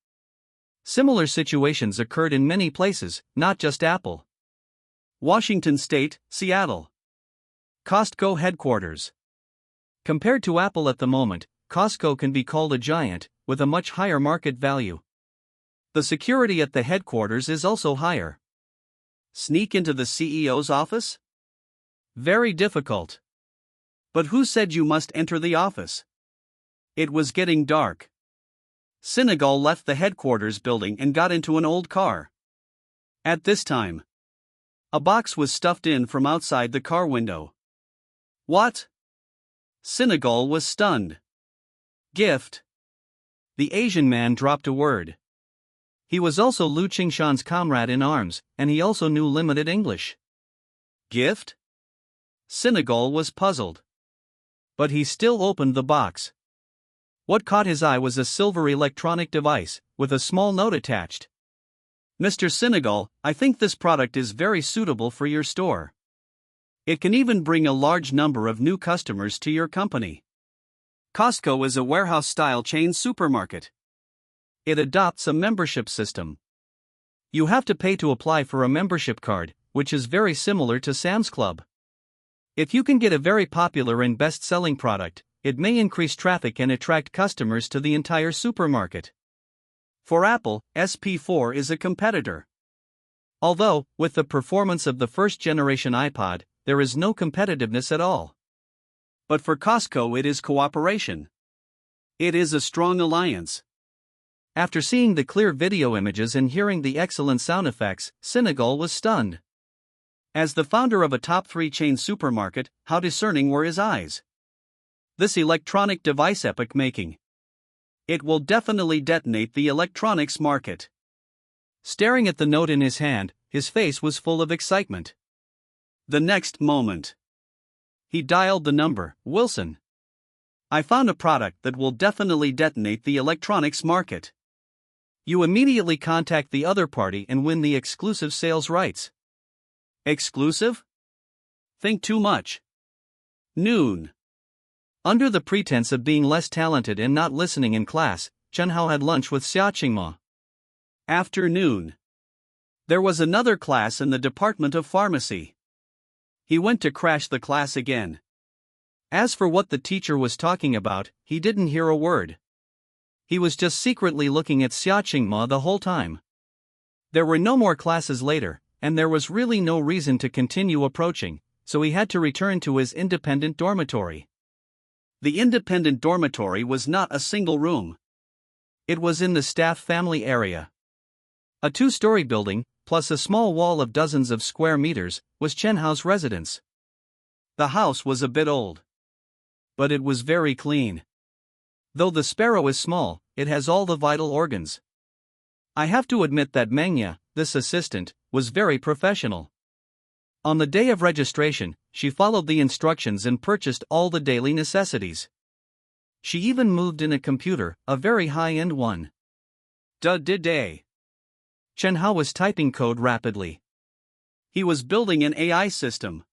Similar situations occurred in many places, not just Apple. Washington State, Seattle. Costco headquarters. Compared to Apple at the moment, Costco can be called a giant, with a much higher market value. The security at the headquarters is also higher. Sneak into the CEO's office? Very difficult. But who said you must enter the office? It was getting dark. Senegal left the headquarters building and got into an old car. At this time, a box was stuffed in from outside the car window. What? Senegal was stunned. Gift. The Asian man dropped a word. He was also Lu Qingshan's comrade in arms, and he also knew limited English. Gift? Senegal was puzzled. But he still opened the box. What caught his eye was a silver electronic device, with a small note attached. Mr. Senegal, I think this product is very suitable for your store. It can even bring a large number of new customers to your company. Costco is a warehouse-style chain supermarket. It adopts a membership system. You have to pay to apply for a membership card, which is very similar to Sam's Club. If you can get a very popular and best-selling product, it may increase traffic and attract customers to the entire supermarket. For Apple, SP4 is a competitor. Although, with the performance of the first-generation iPod, there is no competitiveness at all. But for Costco, it is cooperation. It is a strong alliance. After seeing the clear video images and hearing the excellent sound effects, Senegal was stunned. As the founder of a top-3 chain supermarket, how discerning were his eyes? This electronic device epoch making. It will definitely detonate the electronics market. Staring at the note in his hand, his face was full of excitement. The next moment, he dialed the number. Wilson. I found a product that will definitely detonate the electronics market. You immediately contact the other party and win the exclusive sales rights. Exclusive? Think too much. Noon. Under the pretense of being less talented and not listening in class, Chen Hao had lunch with Xia Qingma. Afternoon. There was another class in the Department of Pharmacy. He went to crash the class again. As for what the teacher was talking about, he didn't hear a word. He was just secretly looking at Xia Qingma the whole time. There were no more classes later, and there was really no reason to continue approaching, so he had to return to his independent dormitory. The independent dormitory was not a single room. It was in the staff family area. A two-story building, plus a small wall of dozens of square meters, was Chen Hao's residence. The house was a bit old, but it was very clean. Though the sparrow is small, it has all the vital organs. I have to admit that Manga, this assistant, was very professional. On the day of registration, she followed the instructions and purchased all the daily necessities. She even moved in a computer, a very high-end one. Day. Chen Hao was typing code rapidly. He was building an AI system.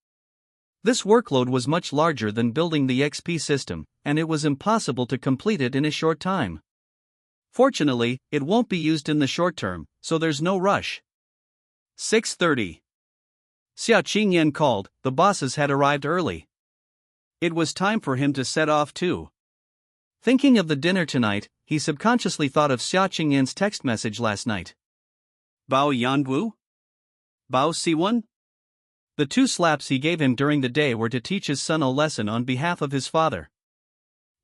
This workload was much larger than building the XP system, and it was impossible to complete it in a short time. Fortunately, it won't be used in the short term, so there's no rush. 6:30. Xia Qingyan called. The bosses had arrived early. It was time for him to set off too. Thinking of the dinner tonight, he subconsciously thought of Xia Qingyan's text message last night. Bao Yanwu? Bao Siwan? The 2 slaps he gave him during the day were to teach his son a lesson on behalf of his father.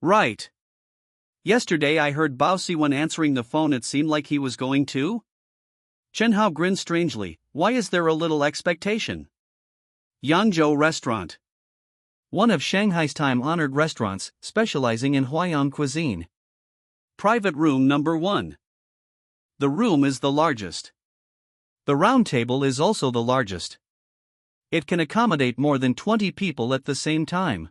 Right. Yesterday I heard Bao Siwan answering the phone. It seemed like he was going to. Chen Hao grinned strangely. Why is there a little expectation? Yangzhou Restaurant. One of Shanghai's time-honored restaurants, specializing in Huaiyang cuisine. Private room number 1. The room is the largest. The round table is also the largest. It can accommodate more than 20 people at the same time.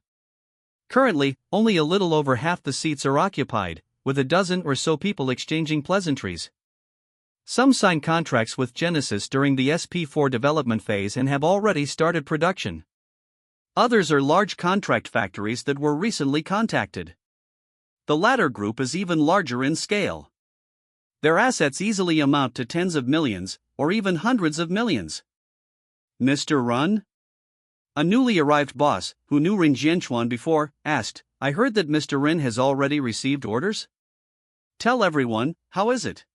Currently, only a little over half the seats are occupied, with a dozen or so people exchanging pleasantries. Some signed contracts with Genesis during the SP4 development phase and have already started production. Others are large contract factories that were recently contacted. The latter group is even larger in scale. Their assets easily amount to tens of millions, or even hundreds of millions. Mr. Run? A newly arrived boss, who knew Rin Jianchuan before, asked, I heard that Mr. Rin has already received orders? Tell everyone, how is it?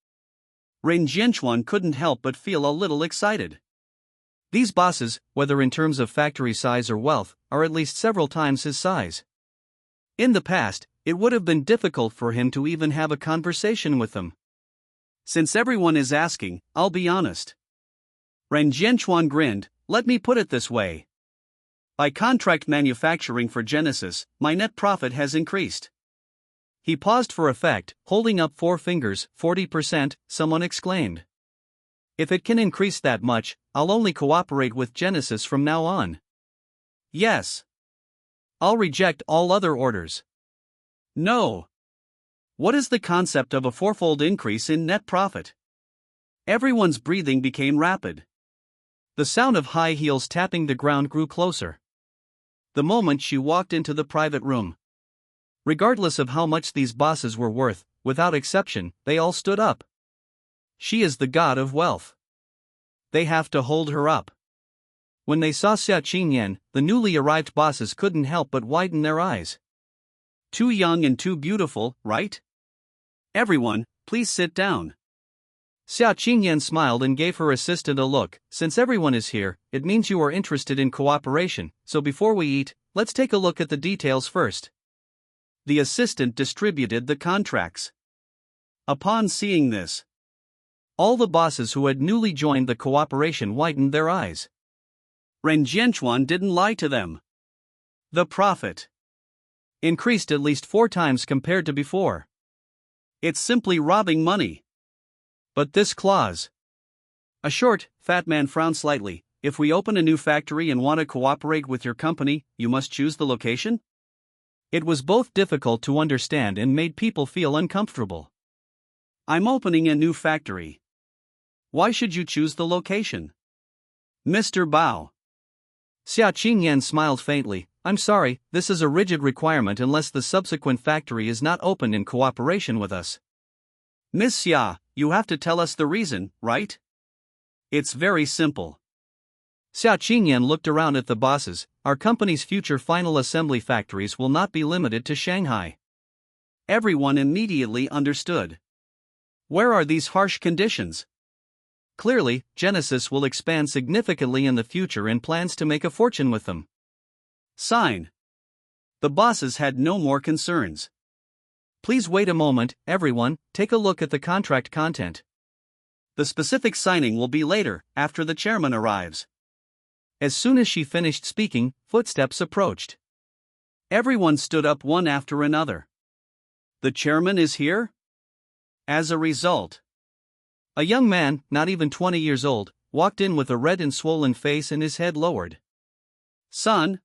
Rin Jianchuan couldn't help but feel a little excited. These bosses, whether in terms of factory size or wealth, are at least several times his size. In the past, it would have been difficult for him to even have a conversation with them. Since everyone is asking, I'll be honest. Ren Jianchuan grinned. Let me put it this way. By contract manufacturing for Genesis, my net profit has increased. He paused for effect, holding up 4 fingers. 40%, someone exclaimed. If it can increase that much, I'll only cooperate with Genesis from now on. Yes. I'll reject all other orders. No. What is the concept of a 4-fold increase in net profit? Everyone's breathing became rapid. The sound of high heels tapping the ground grew closer. The moment she walked into the private room. Regardless of how much these bosses were worth, without exception, they all stood up. She is the god of wealth. They have to hold her up. When they saw Xia Qingyan, the newly arrived bosses couldn't help but widen their eyes. Too young and too beautiful, right? Everyone, please sit down. Xia Qingyan smiled and gave her assistant a look. Since everyone is here, it means you are interested in cooperation, so before we eat, let's take a look at the details first. The assistant distributed the contracts. Upon seeing this, all the bosses who had newly joined the cooperation widened their eyes. Ren Jianchuan didn't lie to them. The profit increased at least 4 times compared to before. It's simply robbing money. But this clause. A short, fat man frowned slightly. If we open a new factory and want to cooperate with your company, you must choose the location? It was both difficult to understand and made people feel uncomfortable. I'm opening a new factory. Why should you choose the location? Mr. Bao. Xia Qingyan smiled faintly. I'm sorry, this is a rigid requirement unless the subsequent factory is not opened in cooperation with us. Miss Xia, you have to tell us the reason, right? It's very simple. Xia Qingyan looked around at the bosses. Our company's future final assembly factories will not be limited to Shanghai. Everyone immediately understood. Where are these harsh conditions? Clearly, Genesis will expand significantly in the future and plans to make a fortune with them. Sign. The bosses had no more concerns. Please wait a moment, everyone, take a look at the contract content. The specific signing will be later, after the chairman arrives. As soon as she finished speaking, footsteps approached. Everyone stood up one after another. The chairman is here? As a result, a young man, not even 20 years old, walked in with a red and swollen face and his head lowered. Son?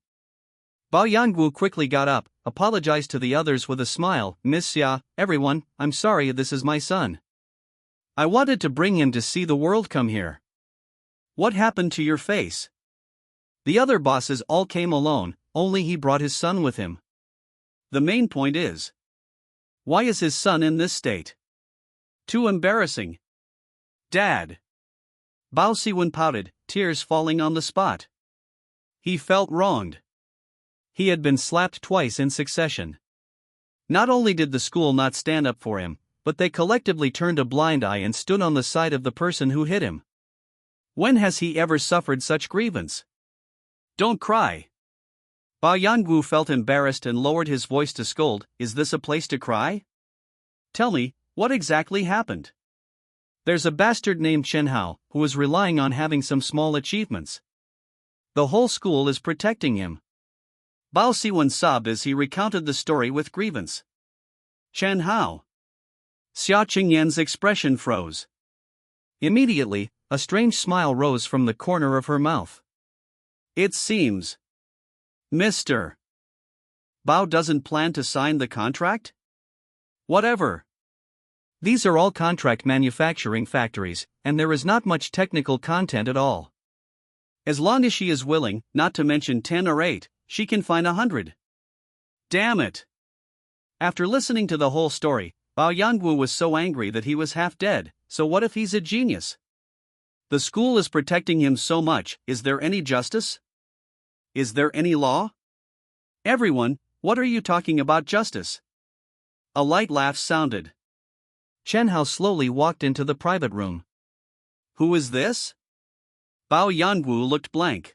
Bao Yangwu quickly got up, apologized to the others with a smile. Miss Xia, everyone, I'm sorry, this is my son. I wanted to bring him to see the world come here. What happened to your face? The other bosses all came alone, only he brought his son with him. The main point is, why is his son in this state? Too embarrassing. Dad. Bao Siwen pouted, tears falling on the spot. He felt wronged. He had been slapped twice in succession. Not only did the school not stand up for him, but they collectively turned a blind eye and stood on the side of the person who hit him. When has he ever suffered such grievance? Don't cry. Bao Yangwu felt embarrassed and lowered his voice to scold, is this a place to cry? Tell me, what exactly happened? There's a bastard named Chen Hao, who is relying on having some small achievements. The whole school is protecting him. Bao Siwen sobbed as he recounted the story with grievance. Chen Hao. Xia Qingyan's expression froze. Immediately, a strange smile rose from the corner of her mouth. It seems Mr. Bao doesn't plan to sign the contract? Whatever. These are all contract manufacturing factories, and there is not much technical content at all. As long as she is willing, not to mention 10 or 8, she can find 100. Damn it. After listening to the whole story, Bao Yangwu was so angry that he was half dead. So what if he's a genius? The school is protecting him so much, is there any justice? Is there any law? Everyone, what are you talking about justice? A light laugh sounded. Chen Hao slowly walked into the private room. Who is this? Bao Yangwu looked blank.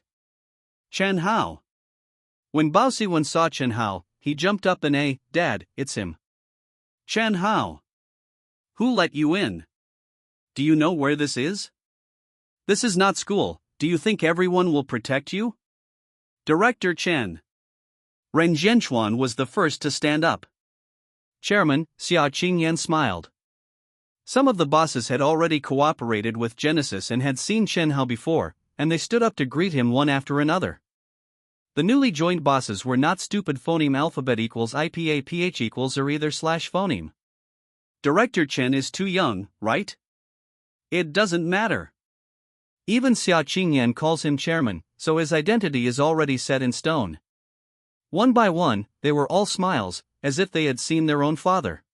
Chen Hao. When Bao Siwen saw Chen Hao, he jumped up and Dad, it's him. Chen Hao. Who let you in? Do you know where this is? This is not school, do you think everyone will protect you? Director Chen. Ren Zhenchuan was the first to stand up. Chairman, Xia Qingyan smiled. Some of the bosses had already cooperated with Genesis and had seen Chen Hao before, and they stood up to greet him one after another. The newly joined bosses were not stupid. Phoneme alphabet equals IPA PH equals or either / phoneme. Director Chen is too young, right? It doesn't matter. Even Xia Qingyan calls him chairman, so his identity is already set in stone. One by one, they were all smiles, as if they had seen their own father.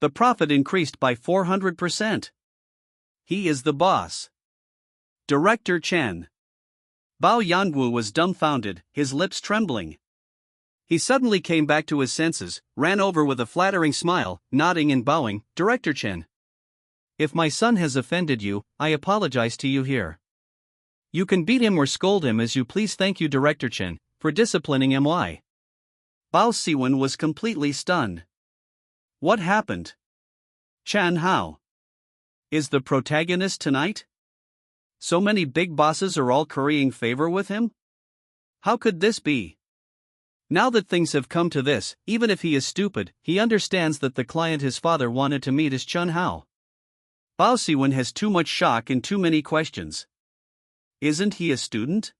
The profit increased by 400%. He is the boss. Director Chen. Bao Yangwu was dumbfounded, his lips trembling. He suddenly came back to his senses, ran over with a flattering smile, nodding and bowing, Director Chen. If my son has offended you, I apologize to you here. You can beat him or scold him as you please. Thank you, Director Chen, for disciplining my. Bao Siwen was completely stunned. What happened? Chen Hao is the protagonist tonight? So many big bosses are all currying favor with him? How could this be? Now that things have come to this, even if he is stupid, he understands that the client his father wanted to meet is Chen Hao. Bao Siwen has too much shock and too many questions. Isn't he a student?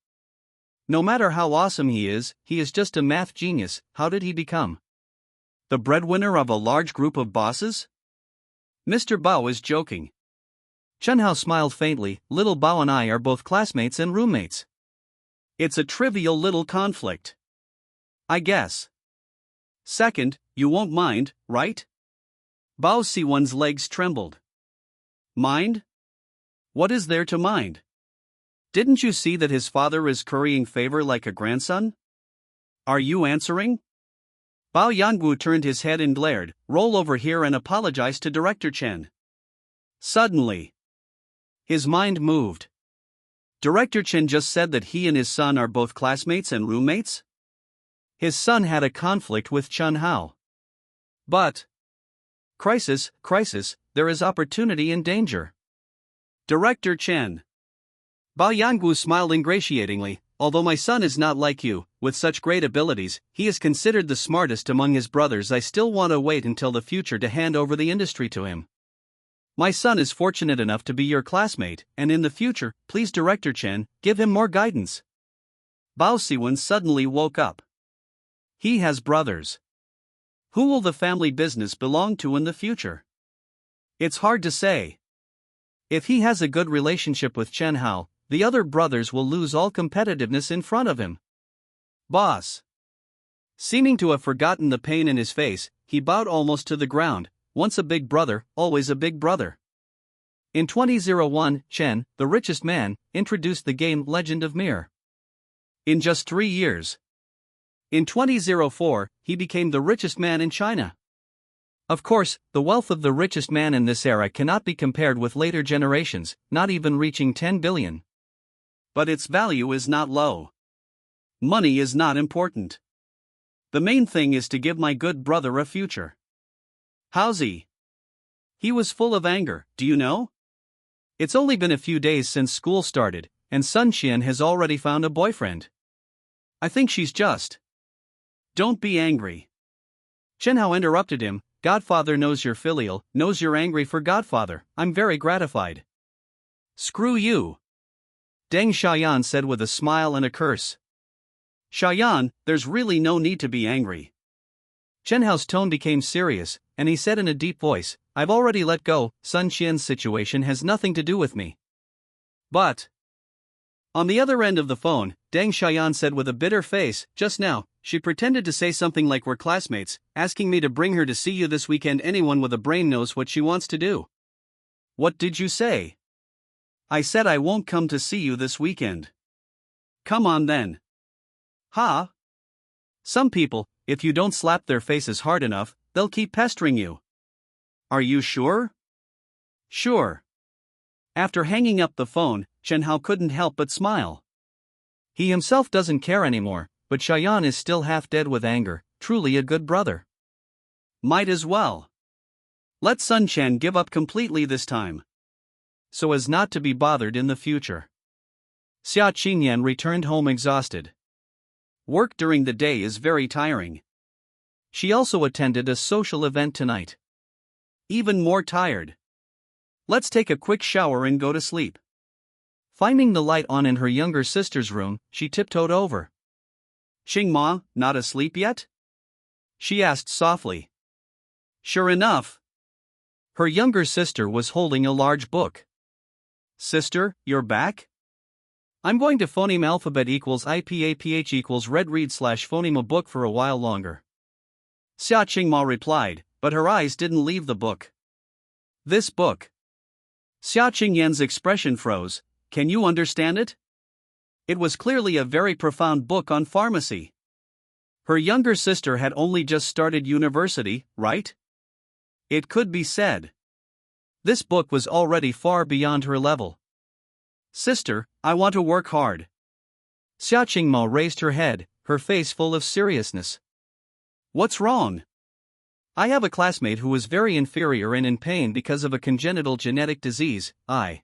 No matter how awesome he is just a math genius. How did he become the breadwinner of a large group of bosses? Mr. Bao is joking. Chen Hao smiled faintly. Little Bao and I are both classmates and roommates. It's a trivial little conflict, I guess. Second, you won't mind, right? Bao Siwen's legs trembled. Mind? What is there to mind? Didn't you see that his father is currying favor like a grandson? Are you answering? Bao Yangwu turned his head and glared, roll over here and apologize to Director Chen. Suddenly, his mind moved. Director Chen just said that he and his son are both classmates and roommates? His son had a conflict with Chun Hao. But crisis, there is opportunity and danger. Director Chen. Bao Yanggu smiled ingratiatingly. Although my son is not like you, with such great abilities, he is considered the smartest among his brothers. I still want to wait until the future to hand over the industry to him. My son is fortunate enough to be your classmate, and in the future, please Director Chen, give him more guidance. Bao Siwen suddenly woke up. He has brothers. Who will the family business belong to in the future? It's hard to say. If he has a good relationship with Chen Hao, the other brothers will lose all competitiveness in front of him. Boss. Seeming to have forgotten the pain in his face, he bowed almost to the ground. Once a big brother, always a big brother. In 2001, Chen, the richest man, introduced the game Legend of Mir. In just 3 years. In 2004, he became the richest man in China. Of course, the wealth of the richest man in this era cannot be compared with later generations, not even reaching 10 billion. But its value is not low. Money is not important. The main thing is to give my good brother a future. How's he? He was full of anger, do you know? It's only been a few days since school started, and Sun Xian has already found a boyfriend. I think she's just. Don't be angry. Chen Hao interrupted him. Godfather knows you're filial, knows you're angry for Godfather. I'm very gratified. Screw you. Deng Xiaoyan said with a smile and a curse. Xiaoyan, there's really no need to be angry. Chen Hao's tone became serious, and he said in a deep voice, I've already let go. Sun Xian's situation has nothing to do with me. But on the other end of the phone, Deng Xiaoyan said with a bitter face, just now, she pretended to say something like we're classmates, asking me to bring her to see you this weekend. Anyone with a brain knows what she wants to do. What did you say? I said I won't come to see you this weekend. Come on then. Ha! Some people, if you don't slap their faces hard enough, they'll keep pestering you. Are you sure? Sure. After hanging up the phone, Chen Hao couldn't help but smile. He himself doesn't care anymore, but Xiaoyan is still half dead with anger, truly a good brother. Might as well. Let Sun Chen give up completely this time, so as not to be bothered in the future. Xia Qingyan returned home exhausted. Work during the day is very tiring. She also attended a social event tonight. Even more tired. Let's take a quick shower and go to sleep. Finding the light on in her younger sister's room, she tiptoed over. Qingma, not asleep yet? She asked softly. Sure enough. Her younger sister was holding a large book. Sister, you're back? I'm going to phoneme alphabet equals IPAPH equals red read / phoneme a book for a while longer. Xia Qingma replied, but her eyes didn't leave the book. This book. Xia Qingyan's expression froze. Can you understand it? It was clearly a very profound book on pharmacy. Her younger sister had only just started university, right? It could be said. This book was already far beyond her level. Sister, I want to work hard. Xia Qingma raised her head, her face full of seriousness. What's wrong? I have a classmate who is very inferior and in pain because of a congenital genetic disease. Xia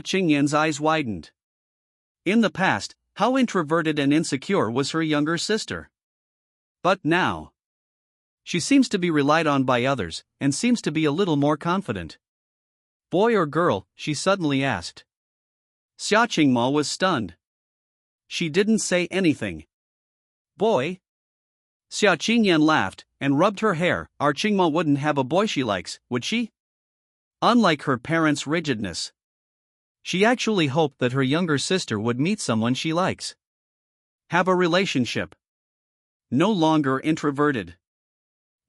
Qingyan's eyes widened. In the past, how introverted and insecure was her younger sister. But now, she seems to be relied on by others, and seems to be a little more confident. Boy or girl? She suddenly asked. Xia Qingma was stunned. She didn't say anything. Boy? Xia Qingyan laughed, and rubbed her hair. Our Qingma wouldn't have a boy she likes, would she? Unlike her parents' rigidness, she actually hoped that her younger sister would meet someone she likes. Have a relationship. No longer introverted.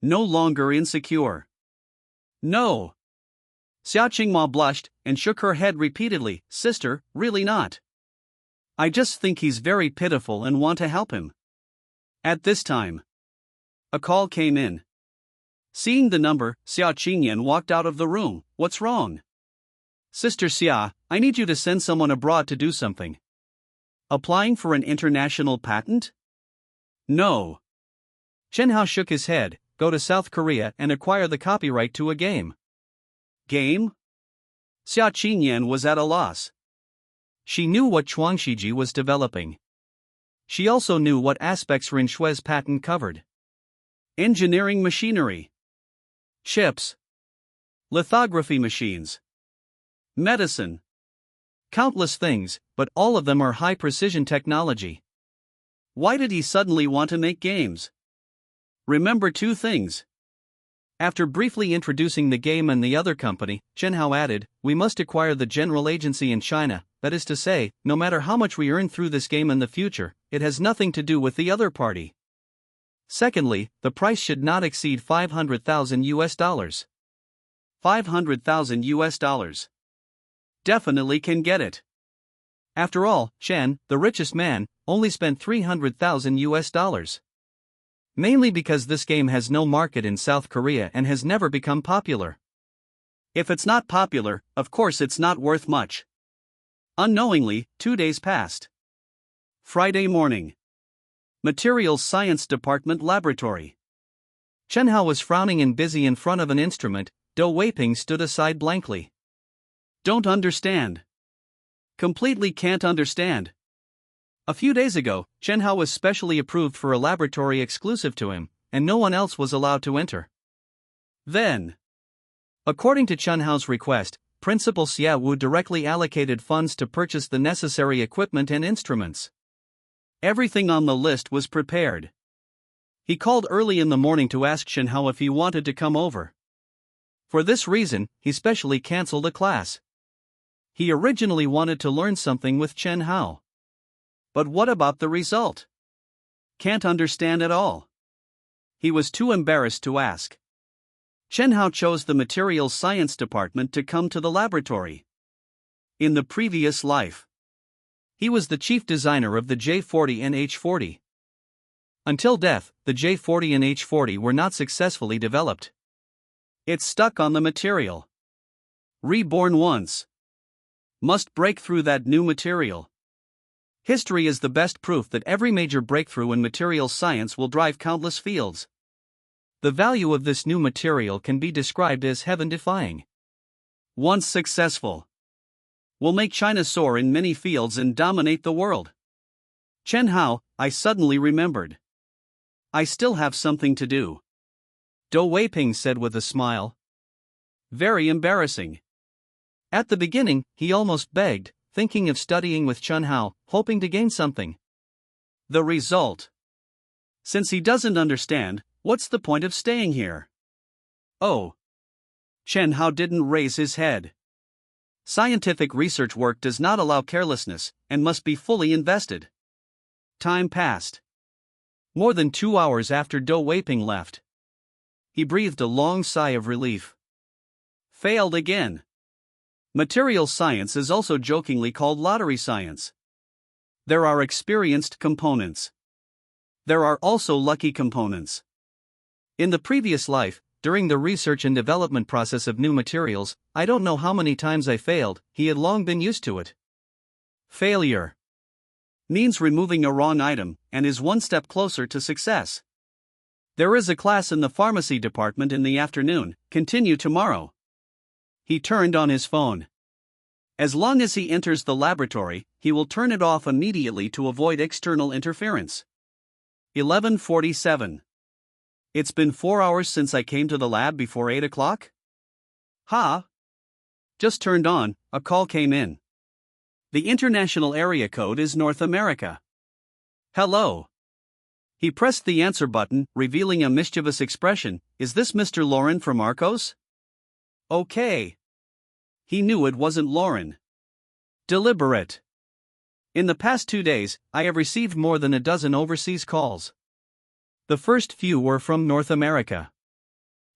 No longer insecure. No. Xia Qingma blushed, and shook her head repeatedly. Sister, really not. I just think he's very pitiful and want to help him. At this time, a call came in. Seeing the number, Xia Qingyan walked out of the room. What's wrong? Sister Xia, I need you to send someone abroad to do something. Applying for an international patent? No. Chen Hao shook his head. Go to South Korea and acquire the copyright to a game. Game? Xia Qinyan was at a loss. She knew what Chuang Shiji was developing. She also knew what aspects Ren Shui's patent covered. Engineering machinery. Chips. Lithography machines. Medicine. Countless things, but all of them are high-precision technology. Why did he suddenly want to make games? Remember two things. After briefly introducing the game and the other company, Chen Hao added, we must acquire the general agency in China, that is to say, no matter how much we earn through this game in the future, it has nothing to do with the other party. Secondly, the price should not exceed $500,000. 500,000 US dollars. Definitely can get it. After all, Chen, the richest man, only spent $300,000. Mainly because this game has no market in South Korea and has never become popular. If it's not popular, of course it's not worth much. Unknowingly, 2 days passed. Friday morning. Materials Science Department Laboratory. Chen Hao was frowning and busy in front of an instrument. Dou Weiping stood aside blankly. Don't understand. Completely can't understand. A few days ago, Chen Hao was specially approved for a laboratory exclusive to him, and no one else was allowed to enter. Then, according to Chen Hao's request, Principal Xia Wu directly allocated funds to purchase the necessary equipment and instruments. Everything on the list was prepared. He called early in the morning to ask Chen Hao if he wanted to come over. For this reason, he specially cancelled a class. He originally wanted to learn something with Chen Hao. But what about the result? Can't understand at all. He was too embarrassed to ask. Chen Hao chose the Materials Science Department to come to the laboratory. In the previous life, he was the chief designer of the J40 and H40. Until death, the J40 and H40 were not successfully developed. It's stuck on the material. Reborn once. Must break through that new material. History is the best proof that every major breakthrough in materials science will drive countless fields. The value of this new material can be described as heaven-defying. Once successful, will make China soar in many fields and dominate the world. Chen Hao, I suddenly remembered. I still have something to do. Dou Weiping said with a smile. Very embarrassing. At the beginning, he almost begged, thinking of studying with Chen Hao, hoping to gain something. The result. Since he doesn't understand, what's the point of staying here? Oh. Chen Hao didn't raise his head. Scientific research work does not allow carelessness, and must be fully invested. Time passed. More than 2 hours after Dou Weiping left. He breathed a long sigh of relief. Failed again. Materials science is also jokingly called lottery science. There are experienced components. There are also lucky components. In the previous life, during the research and development process of new materials, I don't know how many times I failed. He had long been used to it. Failure means removing a wrong item, and is one step closer to success. There is a class in the pharmacy department in the afternoon, continue tomorrow. He turned on his phone. As long as he enters the laboratory, he will turn it off immediately to avoid external interference. 11:47. It's been 4 hours since I came to the lab before 8 o'clock? Ha! Just turned on, a call came in. The international area code is North America. Hello. He pressed the answer button, revealing a mischievous expression. Is this Mr. Lauren from Arcos? Okay. He knew it wasn't Lauren. Deliberate. In the past 2 days, I have received more than a dozen overseas calls. The first few were from North America.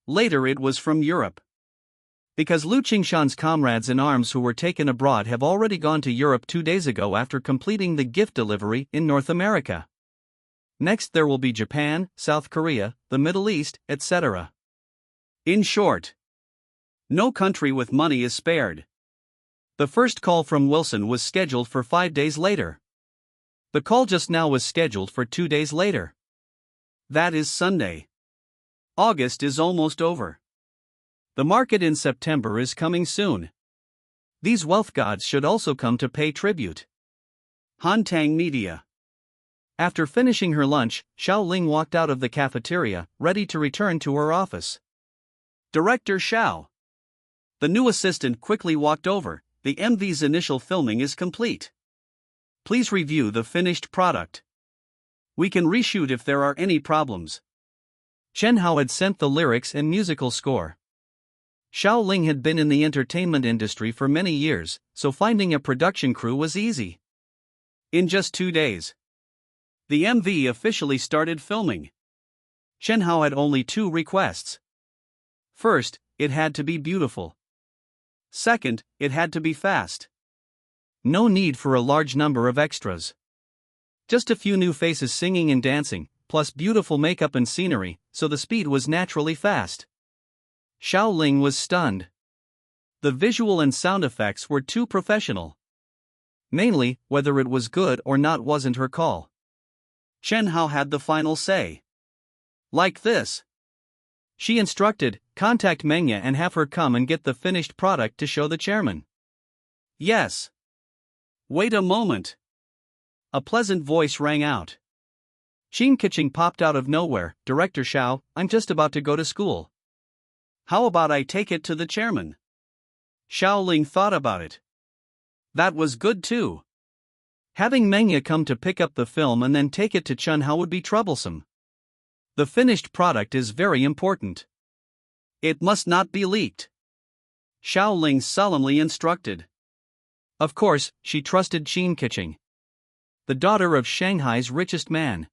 Later it was from Europe. Because Lu Qingshan's comrades in arms who were taken abroad have already gone to Europe 2 days ago after completing the gift delivery in North America. Next there will be Japan, South Korea, the Middle East, etc. In short, no country with money is spared. The first call from Wilson was scheduled for 5 days later. The call just now was scheduled for 2 days later. That is Sunday. August is almost over. The market in September is coming soon. These wealth gods should also come to pay tribute. Hantang Media. After finishing her lunch, Xiao Ling walked out of the cafeteria, ready to return to her office. Director Xiao. The new assistant quickly walked over. The MV's initial filming is complete. Please review the finished product. We can reshoot if there are any problems. Chen Hao had sent the lyrics and musical score. Xiao Ling had been in the entertainment industry for many years, so finding a production crew was easy. In just 2 days, the MV officially started filming. Chen Hao had only 2 requests. First, it had to be beautiful. Second, it had to be fast. No need for a large number of extras. Just a few new faces singing and dancing, plus beautiful makeup and scenery, so the speed was naturally fast. Xiao Ling was stunned. The visual and sound effects were too professional. Mainly, whether it was good or not wasn't her call. Chen Hao had the final say. Like this. She instructed, contact Manga and have her come and get the finished product to show the chairman. Yes. Wait a moment. A pleasant voice rang out. Qin Keqing popped out of nowhere. Director Xiao, I'm just about to go to school. How about I take it to the chairman? Xiao Ling thought about it. That was good too. Having Manga come to pick up the film and then take it to Chen Hao would be troublesome. The finished product is very important. It must not be leaked. Xiao Ling solemnly instructed. Of course, she trusted Qin Keqing, the daughter of Shanghai's richest man,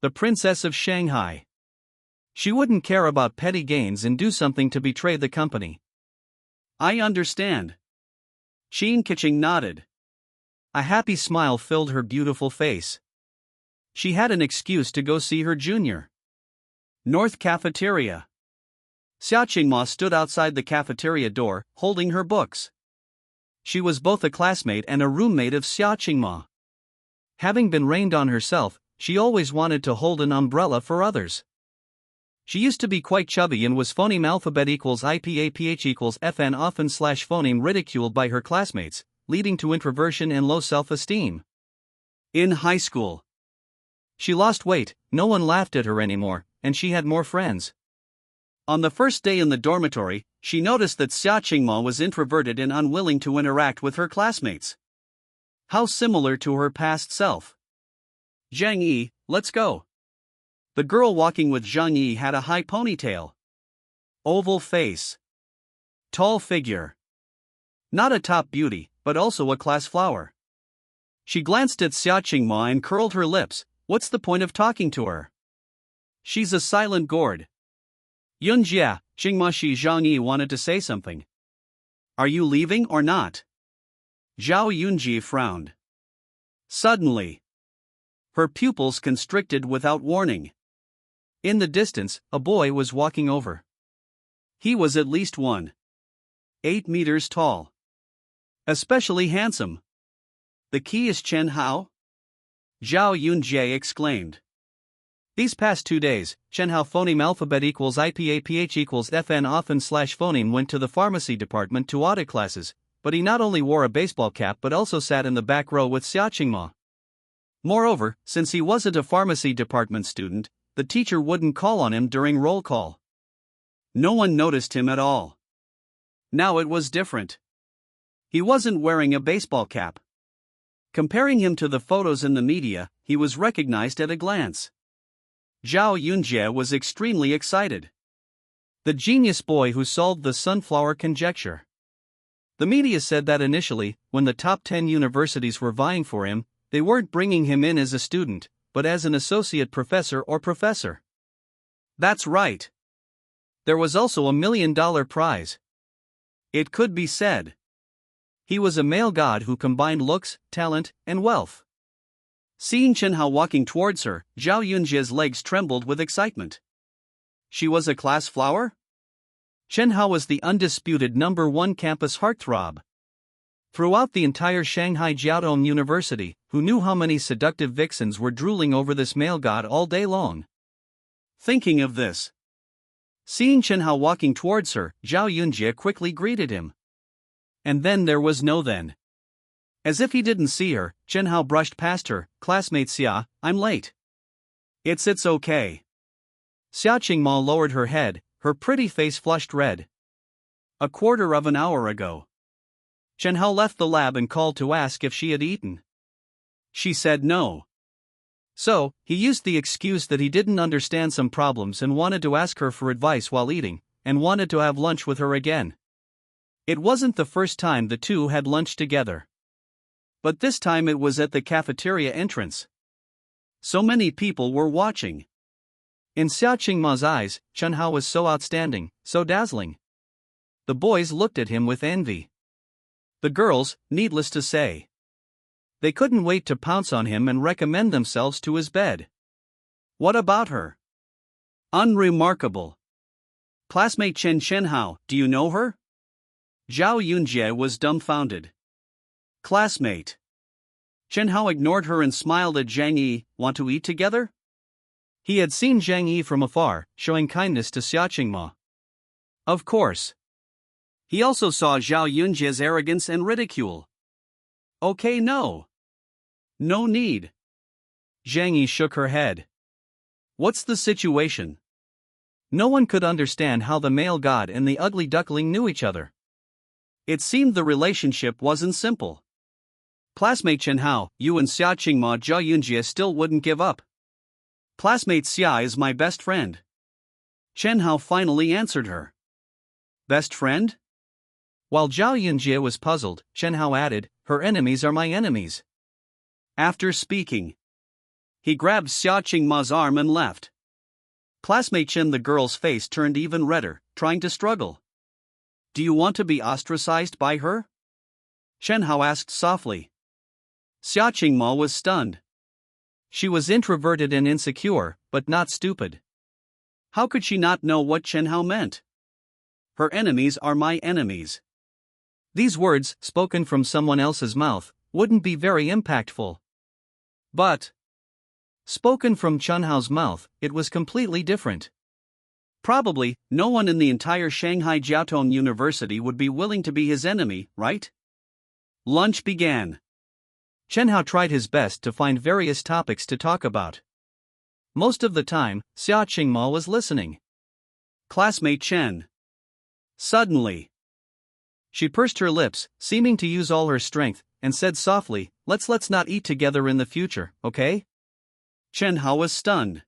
the Princess of Shanghai. She wouldn't care about petty gains and do something to betray the company. I understand. Qin Keqing nodded. A happy smile filled her beautiful face. She had an excuse to go see her junior. North Cafeteria. Xia Qingma stood outside the cafeteria door, holding her books. She was both a classmate and a roommate of Xia Qingma. Having been rained on herself, she always wanted to hold an umbrella for others. She used to be quite chubby and was phoneme alphabet equals IPAPH equals FN often / phoneme ridiculed by her classmates, leading to introversion and low self-esteem. In high school, she lost weight, no one laughed at her anymore, and she had more friends. On the first day in the dormitory, she noticed that Xia Qingma was introverted and unwilling to interact with her classmates. How similar to her past self. Zhang Yi, let's go. The girl walking with Zhang Yi had a high ponytail, oval face, tall figure. Not a top beauty, but also a class flower. She glanced at Xia Qingma and curled her lips. What's the point of talking to her? She's a silent gourd. Yunjia, Qingma Shi Zhang Yi wanted to say something. Are you leaving or not? Zhao Yunji frowned. Suddenly, her pupils constricted without warning. In the distance, a boy was walking over. He was at least 1.8 meters tall. Especially handsome. The key is Chen Hao? Zhao Yunjie exclaimed. These past 2 days, Chen Hao phoneme alphabet equals IPAPH equals FN often / phoneme went to the pharmacy department to audit classes, but he not only wore a baseball cap but also sat in the back row with Xia Qingma. Moreover, since he wasn't a pharmacy department student, the teacher wouldn't call on him during roll call. No one noticed him at all. Now it was different. He wasn't wearing a baseball cap. Comparing him to the photos in the media, he was recognized at a glance. Zhao Yunjie was extremely excited. The genius boy who solved the sunflower conjecture. The media said that initially, when the top 10 universities were vying for him, they weren't bringing him in as a student, but as an associate professor or professor. That's right. There was also $1 million prize. It could be said. He was a male god who combined looks, talent, and wealth. Seeing Chen Hao walking towards her, Zhao Yunjie's legs trembled with excitement. She was a class flower? Chen Hao was the undisputed #1 campus heartthrob. Throughout the entire Shanghai Jiaotong University, who knew how many seductive vixens were drooling over this male god all day long? Thinking of this, seeing Chen Hao walking towards her, Zhao Yunjie quickly greeted him. And then there was no then. As if he didn't see her, Chen Hao brushed past her. Classmate Xia, I'm late. It's okay. Xia Qingma lowered her head, her pretty face flushed red. A quarter of an hour ago. Chen Hao left the lab and called to ask if she had eaten. She said no. So, he used the excuse that he didn't understand some problems and wanted to ask her for advice while eating, and wanted to have lunch with her again. It wasn't the first time the two had lunch together. But this time it was at the cafeteria entrance. So many people were watching. In Xia Qingma's eyes, Chen Hao was so outstanding, so dazzling. The boys looked at him with envy. The girls, needless to say. They couldn't wait to pounce on him and recommend themselves to his bed. What about her? Unremarkable. Classmate Chen Hao, do you know her? Zhao Yunjie was dumbfounded. Classmate. Chen Hao ignored her and smiled at Zhang Yi. Want to eat together? He had seen Zhang Yi from afar, showing kindness to Xia Qingma. Of course. He also saw Zhao Yunjie's arrogance and ridicule. Okay, no. No need. Zhang Yi shook her head. What's the situation? No one could understand how the male god and the ugly duckling knew each other. It seemed the relationship wasn't simple. Classmate Chen Hao, you and Xia Qingma Zhao Yunjie still wouldn't give up. Classmate Xia is my best friend. Chen Hao finally answered her. Best friend? While Zhao Yunjie was puzzled, Chen Hao added, her enemies are my enemies. After speaking, he grabbed Xia Qingma's arm and left. Classmate Chen, the girl's face turned even redder, trying to struggle. Do you want to be ostracized by her? Chen Hao asked softly. Xia Qingma was stunned. She was introverted and insecure, but not stupid. How could she not know what Chen Hao meant? Her enemies are my enemies. These words, spoken from someone else's mouth, wouldn't be very impactful. But spoken from Chen Hao's mouth, it was completely different. Probably, no one in the entire Shanghai Jiaotong University would be willing to be his enemy, right? Lunch began. Chen Hao tried his best to find various topics to talk about. Most of the time, Xia Qingma was listening. Classmate Chen. Suddenly, she pursed her lips, seeming to use all her strength, and said softly, let's not eat together in the future, okay? Chen Hao was stunned.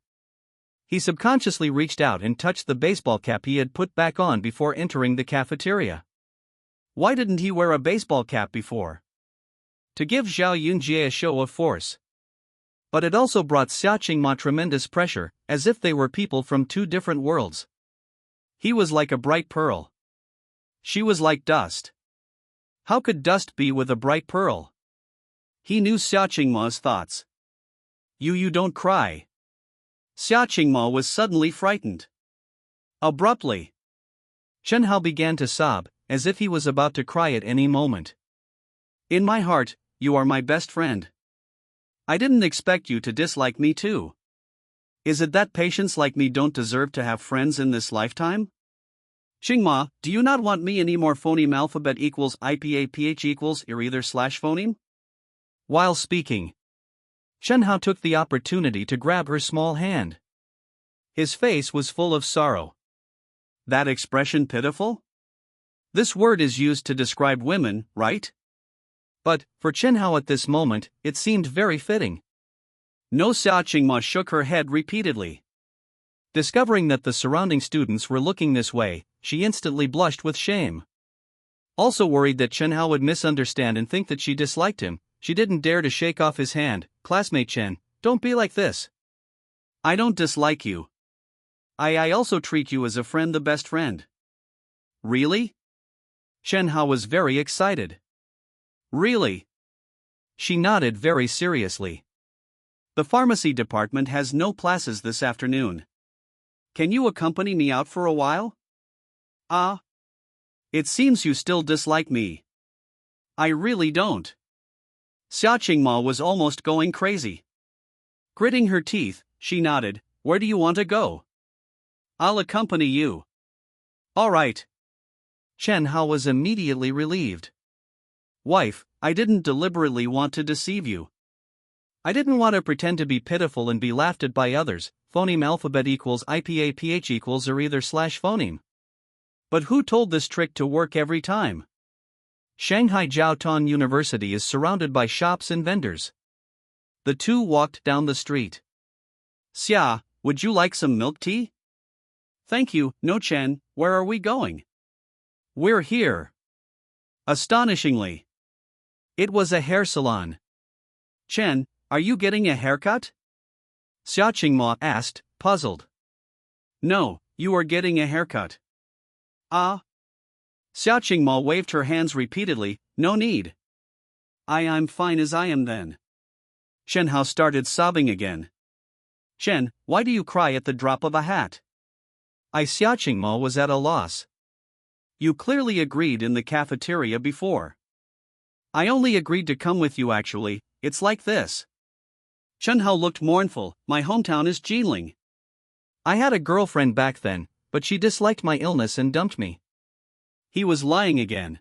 He subconsciously reached out and touched the baseball cap he had put back on before entering the cafeteria. Why didn't he wear a baseball cap before? To give Zhao Yunjie a show of force. But it also brought Xia Qingma tremendous pressure, as if they were people from two different worlds. He was like a bright pearl. She was like dust. How could dust be with a bright pearl? He knew Xia Qingma's thoughts. You don't cry. Xia Qingma was suddenly frightened. Abruptly, Chen Hao began to sob, as if he was about to cry at any moment. In my heart, you are my best friend. I didn't expect you to dislike me too. Is it that patients like me don't deserve to have friends in this lifetime? Qingma, do you not want me any more? Phoneme alphabet equals IPA equals either/phoneme? While speaking, Chen Hao took the opportunity to grab her small hand. His face was full of sorrow. That expression pitiful? This word is used to describe women, right? But, for Chen Hao at this moment, it seemed very fitting. No. Xia Qingma shook her head repeatedly. Discovering that the surrounding students were looking this way, she instantly blushed with shame. Also worried that Chen Hao would misunderstand and think that she disliked him, she didn't dare to shake off his hand. Classmate Chen, don't be like this. I don't dislike you. I also treat you as a friend, the best friend. Really? Chen Hao was very excited. Really? She nodded very seriously. The pharmacy department has no classes this afternoon. Can you accompany me out for a while? It seems you still dislike me. I really don't. Xia Qingma was almost going crazy. Gritting her teeth, she nodded. Where do you want to go? I'll accompany you. All right. Chen Hao was immediately relieved. Wife, I didn't deliberately want to deceive you. I didn't want to pretend to be pitiful and be laughed at by others. Phoneme alphabet equals IPAPH equals or either slash phoneme. But who told this trick to work every time? Shanghai Jiaotong University is surrounded by shops and vendors. The two walked down the street. Xia, would you like some milk tea? Thank you, no Chen, where are we going? We're here. Astonishingly. It was a hair salon. Chen, are you getting a haircut? Xia Qingma asked, puzzled. No, you are getting a haircut. Ah. Xia Qingma waved her hands repeatedly, no need. I'm fine as I am then. Chen Hao started sobbing again. Chen, why do you cry at the drop of a hat? Xia Qingma was at a loss. You clearly agreed in the cafeteria before. I only agreed to come with you actually, it's like this. Chen Hao looked mournful, my hometown is Jinling. I had a girlfriend back then, but she disliked my illness and dumped me. He was lying again.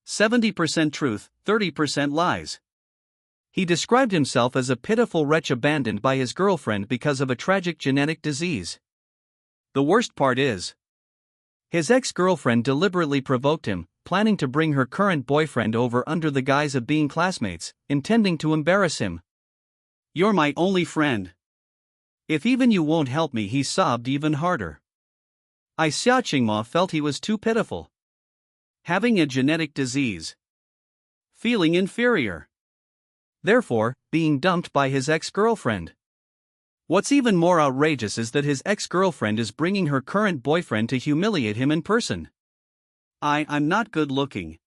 70% truth, 30% lies. He described himself as a pitiful wretch abandoned by his girlfriend because of a tragic genetic disease. The worst part is, his ex-girlfriend deliberately provoked him, planning to bring her current boyfriend over under the guise of being classmates, intending to embarrass him. You're my only friend. If even you won't help me, he sobbed even harder. Xia Qingma felt he was too pitiful. Having a genetic disease. Feeling inferior. Therefore, being dumped by his ex-girlfriend. What's even more outrageous is that his ex-girlfriend is bringing her current boyfriend to humiliate him in person. I'm not good looking.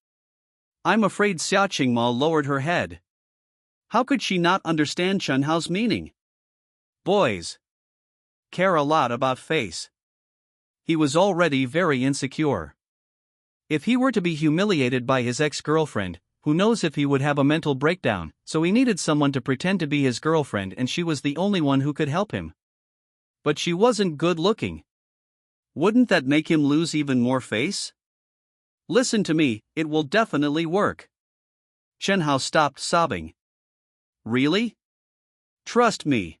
I'm afraid Xia Qingma lowered her head. How could she not understand Chen Hao's meaning? Boys care a lot about face. He was already very insecure. If he were to be humiliated by his ex-girlfriend, who knows if he would have a mental breakdown, so he needed someone to pretend to be his girlfriend and she was the only one who could help him. But she wasn't good looking. Wouldn't that make him lose even more face? Listen to me, it will definitely work. Chen Hao stopped sobbing. Really? Trust me.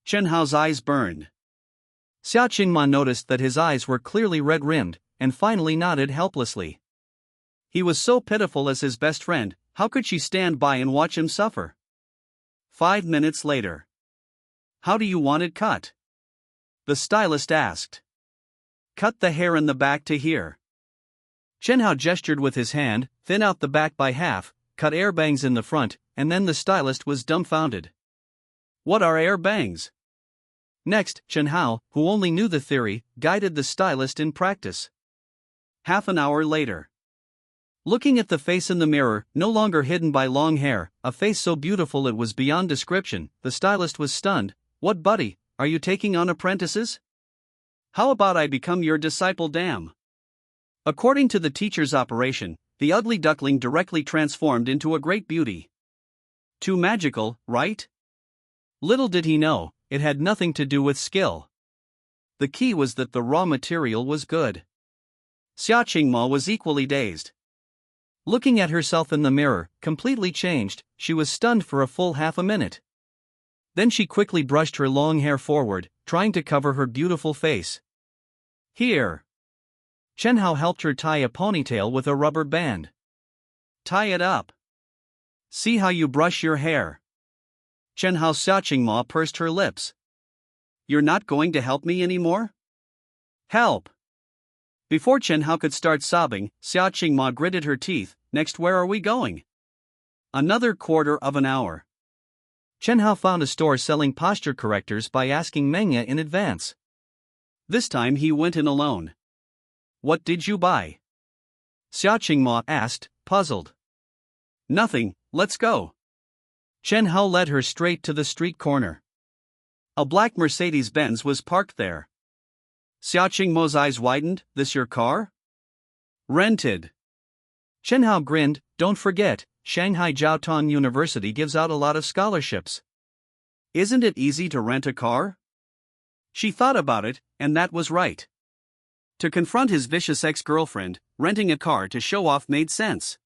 Chen Hao's eyes burned. Xia Qingma noticed that his eyes were clearly red-rimmed, and finally nodded helplessly. He was so pitiful as his best friend, how could she stand by and watch him suffer? 5 minutes later. How do you want it cut? The stylist asked. Cut the hair in the back to here. Chen Hao gestured with his hand, thin out the back by half, cut air bangs in the front, and then the stylist was dumbfounded. What are air bangs? Next, Chen Hao, who only knew the theory, guided the stylist in practice. Half an hour later. Looking at the face in the mirror, no longer hidden by long hair, a face so beautiful it was beyond description, the stylist was stunned. What buddy, are you taking on apprentices? How about I become your disciple damn? According to the teacher's operation, the ugly duckling directly transformed into a great beauty. Too magical, right? Little did he know, it had nothing to do with skill. The key was that the raw material was good. Xia Qingma was equally dazed. Looking at herself in the mirror, completely changed, she was stunned for a full half a minute. Then she quickly brushed her long hair forward, trying to cover her beautiful face. Here. Chen Hao helped her tie a ponytail with a rubber band. Tie it up. See how you brush your hair. Chen Hao. Xia Qingma pursed her lips. You're not going to help me anymore? Help! Before Chen Hao could start sobbing, Xia Qingma gritted her teeth. Next, where are we going? Another quarter of an hour. Chen Hao found a store selling posture correctors by asking manga in advance. This time he went in alone. What did you buy? Xia Qingma asked, puzzled. Nothing, let's go. Chen Hao led her straight to the street corner. A black Mercedes-Benz was parked there. Xia Qingma's eyes widened. This your car? Rented. Chen Hao grinned. Don't forget, Shanghai Jiaotong University gives out a lot of scholarships. Isn't it easy to rent a car? She thought about it, and that was right. To confront his vicious ex-girlfriend, renting a car to show off made sense.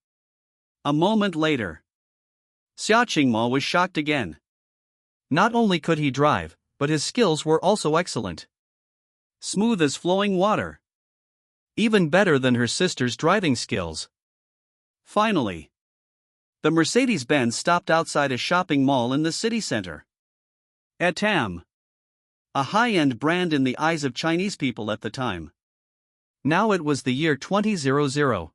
A moment later, Xia Qingmo was shocked again. Not only could he drive, but his skills were also excellent. Smooth as flowing water. Even better than her sister's driving skills. Finally, the Mercedes-Benz stopped outside a shopping mall in the city center. Etam, a high-end brand in the eyes of Chinese people at the time. Now it was the year 2000.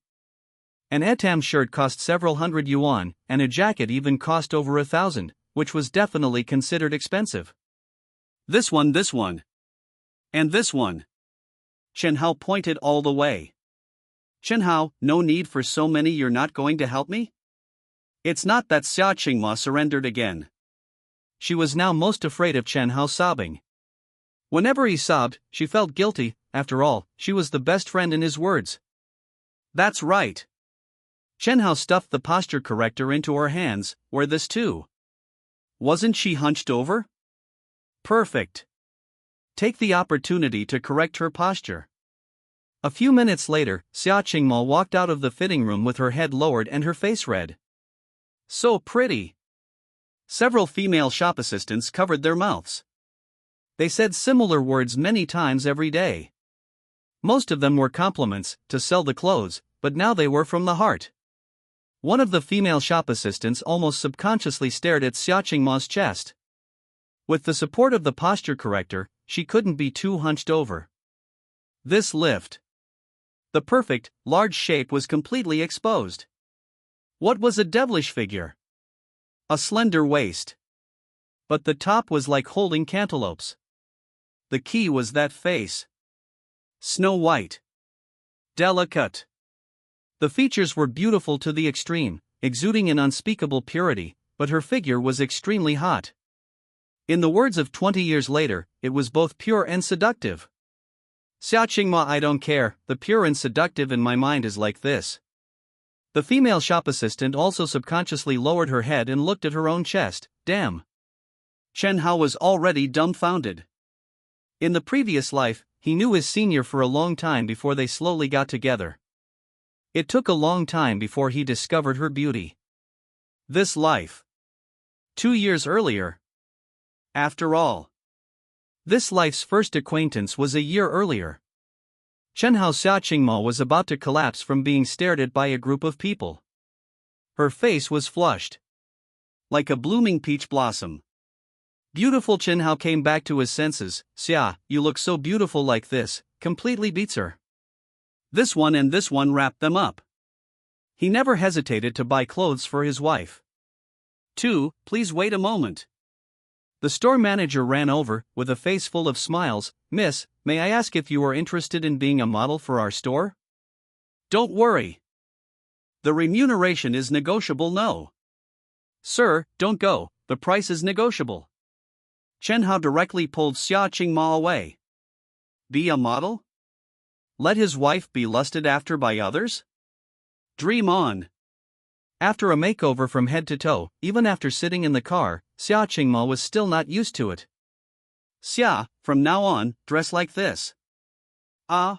An Etam shirt cost several hundred yuan, and a jacket even cost over 1,000, which was definitely considered expensive. This one. And this one. Chen Hao pointed all the way. Chen Hao, no need for so many, you're not going to help me? It's not that. Xia Qingma surrendered again. She was now most afraid of Chen Hao sobbing. Whenever he sobbed, she felt guilty. After all, she was the best friend in his words. That's right. Chen Hao stuffed the posture corrector into her hands. Wear this too. Wasn't she hunched over? Perfect. Take the opportunity to correct her posture. A few minutes later, Xia Qingmo walked out of the fitting room with her head lowered and her face red. So pretty. Several female shop assistants covered their mouths. They said similar words many times every day. Most of them were compliments, to sell the clothes, but now they were from the heart. One of the female shop assistants almost subconsciously stared at Xia Qingmo's chest. With the support of the posture corrector, she couldn't be too hunched over. This lift. The perfect, large shape was completely exposed. What was a devilish figure? A slender waist. But the top was like holding cantaloupes. The key was that face. Snow white. Delicate. The features were beautiful to the extreme, exuding an unspeakable purity, but her figure was extremely hot. In the words of 20 years later, it was both pure and seductive. Xia Qingma, I don't care, the pure and seductive in my mind is like this. The female shop assistant also subconsciously lowered her head and looked at her own chest. Damn. Chen Hao was already dumbfounded. In the previous life, he knew his senior for a long time before they slowly got together. It took a long time before he discovered her beauty. This life. 2 years earlier. After all, this life's first acquaintance was a year earlier. Chen Hao. Xia Qingmo was about to collapse from being stared at by a group of people. Her face was flushed. Like a blooming peach blossom. Beautiful. Chen Hao came back to his senses. Xia, you look so beautiful like this, completely beats her. This one and this one wrapped them up. He never hesitated to buy clothes for his wife. 2, please wait a moment. The store manager ran over, with a face full of smiles. Miss, may I ask if you are interested in being a model for our store? Don't worry. The remuneration is negotiable. No. Sir, don't go, the price is negotiable. Chen Hao directly pulled Xia Qingma away. Be a model? Let his wife be lusted after by others? Dream on. After a makeover from head to toe, even after sitting in the car, Xia Qingma was still not used to it. Xia, from now on, dress like this. My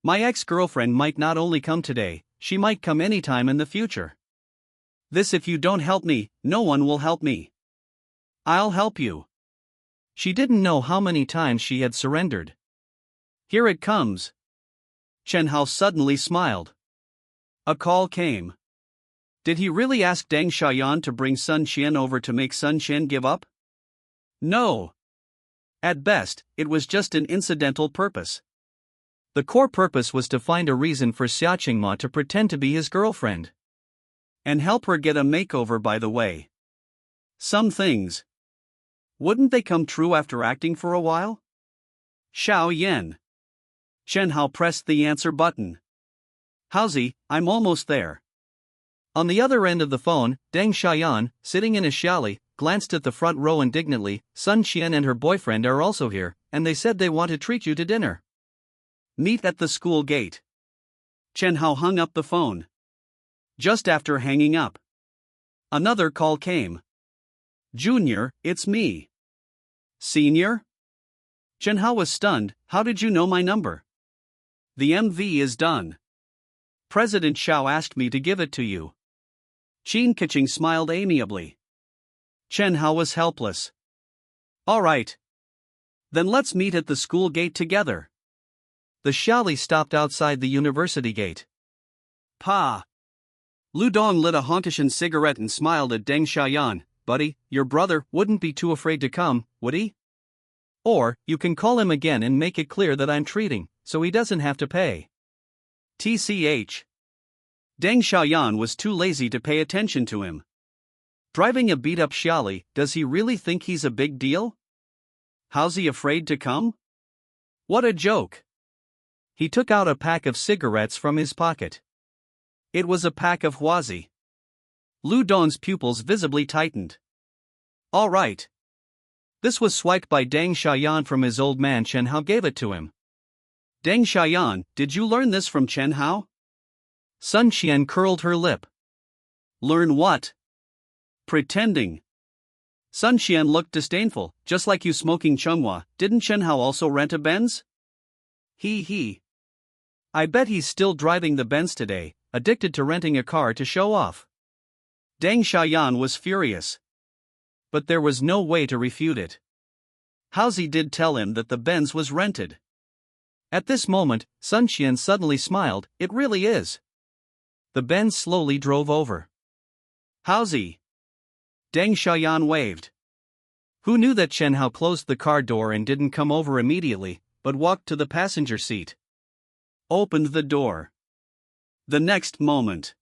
ex-girlfriend might not only come today, she might come anytime in the future. This, if you don't help me, no one will help me. I'll help you. She didn't know how many times she had surrendered. Here it comes. Chen Hao suddenly smiled. A call came. Did he really ask Deng Xiaoyan to bring Sun Qian over to make Sun Qian give up? No. At best, it was just an incidental purpose. The core purpose was to find a reason for Xia Qingma to pretend to be his girlfriend. And help her get a makeover, by the way. Some things. Wouldn't they come true after acting for a while? Xiao Yan. Chen Hao pressed the answer button. Howsy, I'm almost there. On the other end of the phone, Deng Xiaoyan, sitting in his xiaoli, glanced at the front row indignantly. Sun Qian and her boyfriend are also here, and they said they want to treat you to dinner. Meet at the school gate. Chen Hao hung up the phone. Just after hanging up, another call came. Junior, it's me. Senior? Chen Hao was stunned. How did you know my number? The MV is done. President Xiao asked me to give it to you. Qin Keqing smiled amiably. Chen Hao was helpless. All right. Then let's meet at the school gate together. The Xiaoli stopped outside the university gate. Pa. Lu Dong lit a Hontishan cigarette and smiled at Deng Xiaoyan. Buddy, your brother wouldn't be too afraid to come, would he? Or, you can call him again and make it clear that I'm treating, so he doesn't have to pay. TCH. Deng Xiaoyan was too lazy to pay attention to him. Driving a beat-up Xiaoli, does he really think he's a big deal? How's he afraid to come? What a joke. He took out a pack of cigarettes from his pocket. It was a pack of Huazi. Lu Dong's pupils visibly tightened. All right. This was swiped by Deng Xiaoyan from his old man Chen Hao gave it to him. Deng Xiaoyan, did you learn this from Chen Hao? Sun Qian curled her lip. Learn what? Pretending. Sun Qian looked disdainful. Just like you smoking Chunghua, didn't Chen Hao also rent a Benz? He. I bet he's still driving the Benz today, addicted to renting a car to show off. Deng Xiaoyan was furious. But there was no way to refute it. Haozi did tell him that the Benz was rented. At this moment, Sun Qian suddenly smiled. It really is. The Benz slowly drove over. Haozi. Deng Xiaoyan waved. Who knew that Chen Hao closed the car door and didn't come over immediately, but walked to the passenger seat? Opened the door. The next moment.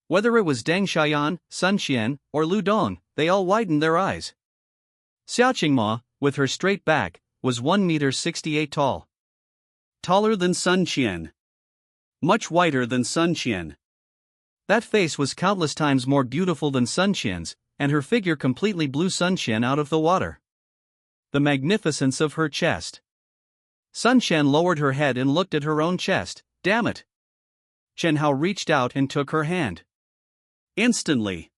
Whether it was Deng Xiaoyan, Sun Qian, or Lu Dong, they all widened their eyes. Xia Qingma, with her straight back, was 1 meter 68 tall. Taller than Sun Qian. Much whiter than Sun Qian. That face was countless times more beautiful than Sun Qian's, and her figure completely blew Sun Qian out of the water. The magnificence of her chest. Sun Qian lowered her head and looked at her own chest. Damn it! Chen Hao reached out and took her hand. Instantly.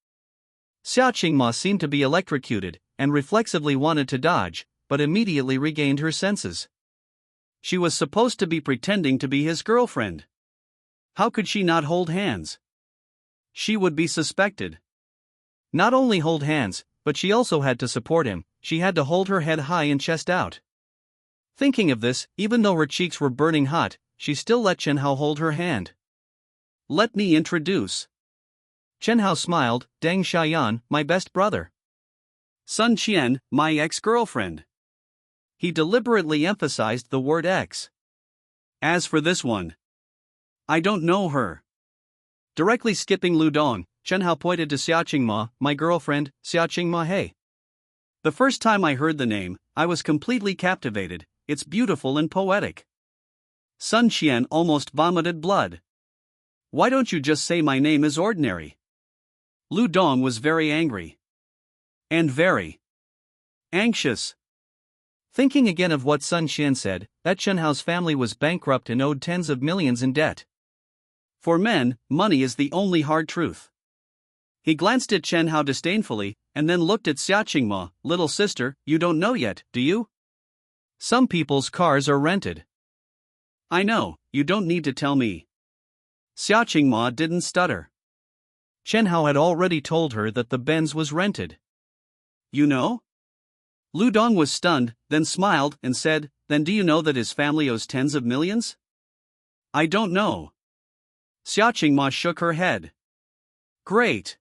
Xia Qingma seemed to be electrocuted, and reflexively wanted to dodge, but immediately regained her senses. She was supposed to be pretending to be his girlfriend. How could she not hold hands? She would be suspected. Not only hold hands, but she also had to support him. She had to hold her head high and chest out. Thinking of this, even though her cheeks were burning hot, she still let Chen Hao hold her hand. Let me introduce. Chen Hao smiled. Deng Xiaoyan, my best brother. Sun Qian, my ex-girlfriend. He deliberately emphasized the word ex. As for this one, I don't know her. Directly skipping Lu Dong, Chen Hao pointed to Xia Qingma, my girlfriend, Xia Qingma He. The first time I heard the name, I was completely captivated. It's beautiful and poetic. Sun Qian almost vomited blood. Why don't you just say my name is ordinary? Lu Dong was very angry. And very anxious. Thinking again of what Sun Qian said, that Chen Hao's family was bankrupt and owed tens of millions in debt. For men, money is the only hard truth. He glanced at Chen Hao disdainfully, and then looked at Xia Qingma. Little sister, you don't know yet, do you? Some people's cars are rented. I know, you don't need to tell me. Xia Qingma didn't stutter. Chen Hao had already told her that the Benz was rented. You know? Lu Dong was stunned, then smiled and said, then do you know that his family owes tens of millions? I don't know. Xia Qingma shook her head. Great.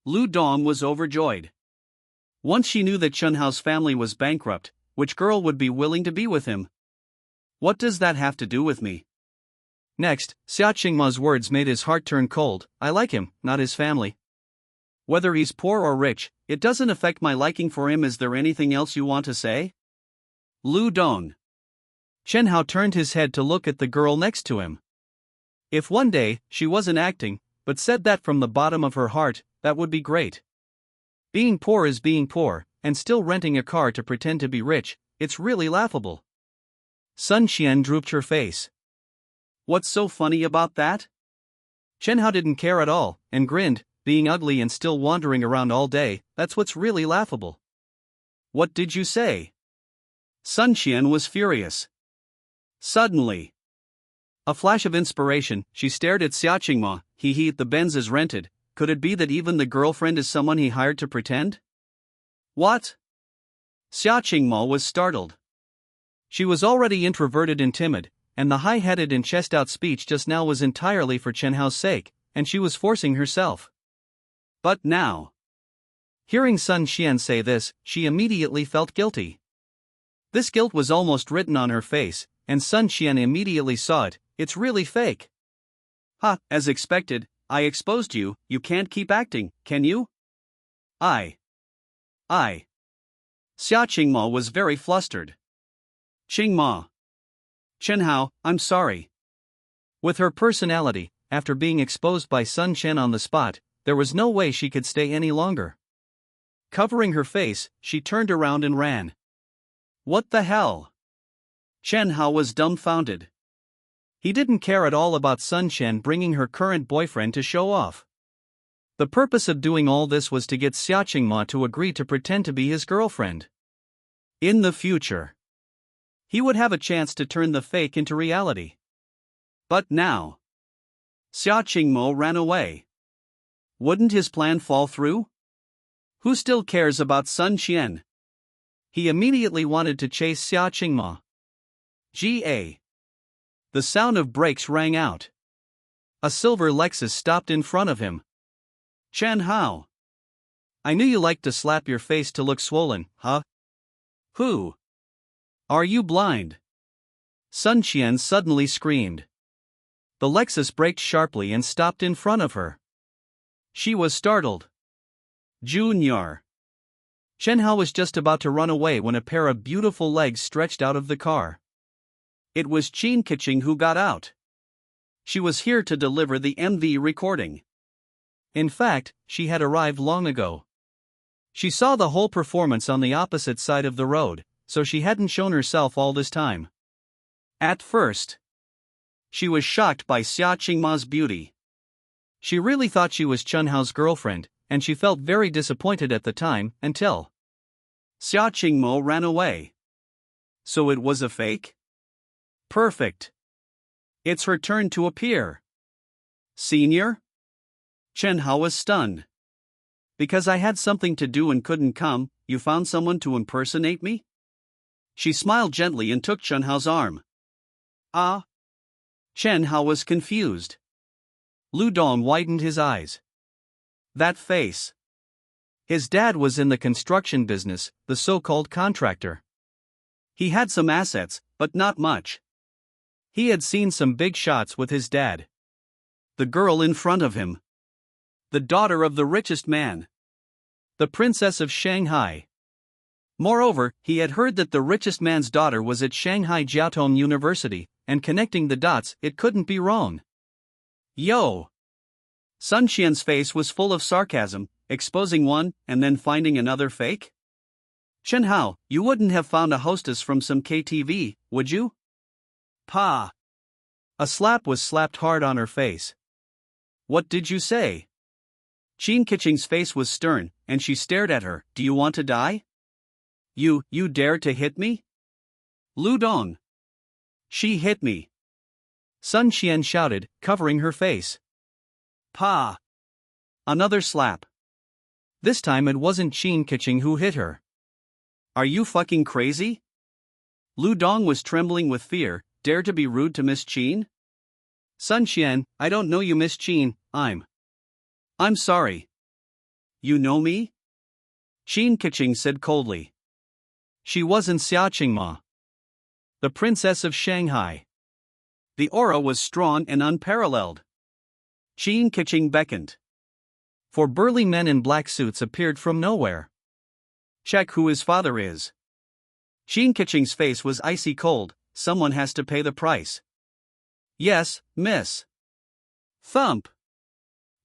Lu Dong was overjoyed. Once she knew that Chen Hao's family was bankrupt, which girl would be willing to be with him? What does that have to do with me? Next, Xia Qingma's words made his heart turn cold. I like him, not his family. Whether he's poor or rich, it doesn't affect my liking for him. Is there anything else you want to say? Lu Dong. Chen Hao turned his head to look at the girl next to him. If one day, she wasn't acting, but said that from the bottom of her heart, that would be great. Being poor is being poor, and still renting a car to pretend to be rich, it's really laughable. Sun Qian drooped her face. What's so funny about that? Chen Hao didn't care at all, and grinned. Being ugly and still wandering around all day, that's what's really laughable. What did you say? Sun Qian was furious. Suddenly, A flash of inspiration, she stared at Xia Qingma. The Benz is rented. Could it be that even the girlfriend is someone he hired to pretend? what? Xia Qingma was startled. She was already introverted and timid, and the high-headed and chest-out speech just now was entirely for Chen Hao's sake, and she was forcing herself. But now, hearing Sun Qian say this, she immediately felt guilty. This guilt was almost written on her face, and Sun Qian immediately saw it. It's really fake. Ha, as expected, I exposed you. You can't keep acting, can you? I. Xia Qingma was very flustered. Qingma. Chen Hao, I'm sorry. With her personality, after being exposed by Sun Qian on the spot, there was no way she could stay any longer. Covering her face, she turned around and ran. What the hell? Chen Hao was dumbfounded. He didn't care at all about Sun Qian bringing her current boyfriend to show off. The purpose of doing all this was to get Xia Qingma to agree to pretend to be his girlfriend. In the future, he would have a chance to turn the fake into reality. But now, Xia Qingma ran away. Wouldn't his plan fall through? Who still cares about Sun Qian? He immediately wanted to chase Xia Qingma. Ga. The sound of brakes rang out. A silver Lexus stopped in front of him. Chen Hao. I knew you liked to slap your face to look swollen, huh? Who? Are you blind? Sun Qian suddenly screamed. The Lexus braked sharply and stopped in front of her. She was startled. Junior. Chen Hao was just about to run away when a pair of beautiful legs stretched out of the car. It was Qin Keqing who got out. She was here to deliver the MV recording. In fact, she had arrived long ago. She saw the whole performance on the opposite side of the road, so she hadn't shown herself all this time. At first, she was shocked by Xia Qingma's beauty. She really thought she was Chen Hao's girlfriend, and she felt very disappointed at the time, until Xia Qingma ran away. So it was a fake? Perfect. It's her turn to appear. Senior? Chen Hao was stunned. Because I had something to do and couldn't come, you found someone to impersonate me? She smiled gently and took Chen Hao's arm. Ah? Chen Hao was confused. Lu Dong widened his eyes. That face. His dad was in the construction business, the so-called contractor. He had some assets, but not much. He had seen some big shots with his dad. The girl in front of him. The daughter of the richest man. The princess of Shanghai. Moreover, he had heard that the richest man's daughter was at Shanghai Jiaotong University, and connecting the dots, it couldn't be wrong. Yo! Sun Qian's face was full of sarcasm, exposing one and then finding another fake? Chen Hao, you wouldn't have found a hostess from some KTV, would you? Pa! A slap was slapped hard on her face. What did you say? Qin Keqing's face was stern, and she stared at her. Do you want to die? You dare to hit me? Lu Dong. She hit me. Sun Qian shouted, covering her face. Pa! Another slap. This time it wasn't Qin Keqing who hit her. Are you fucking crazy? Lu Dong was trembling with fear. Dare to be rude to Miss Qin? Sun Qian, I don't know you, Miss Qin. I'm sorry. You know me? Qin Keqing said coldly. She wasn't Xia Qingma, the princess of Shanghai. The aura was strong and unparalleled. Qin Keqing beckoned. Four burly men in black suits appeared from nowhere. Check who his father is. Qin Keqing's face was icy cold. Someone has to pay the price. Yes, miss. Thump.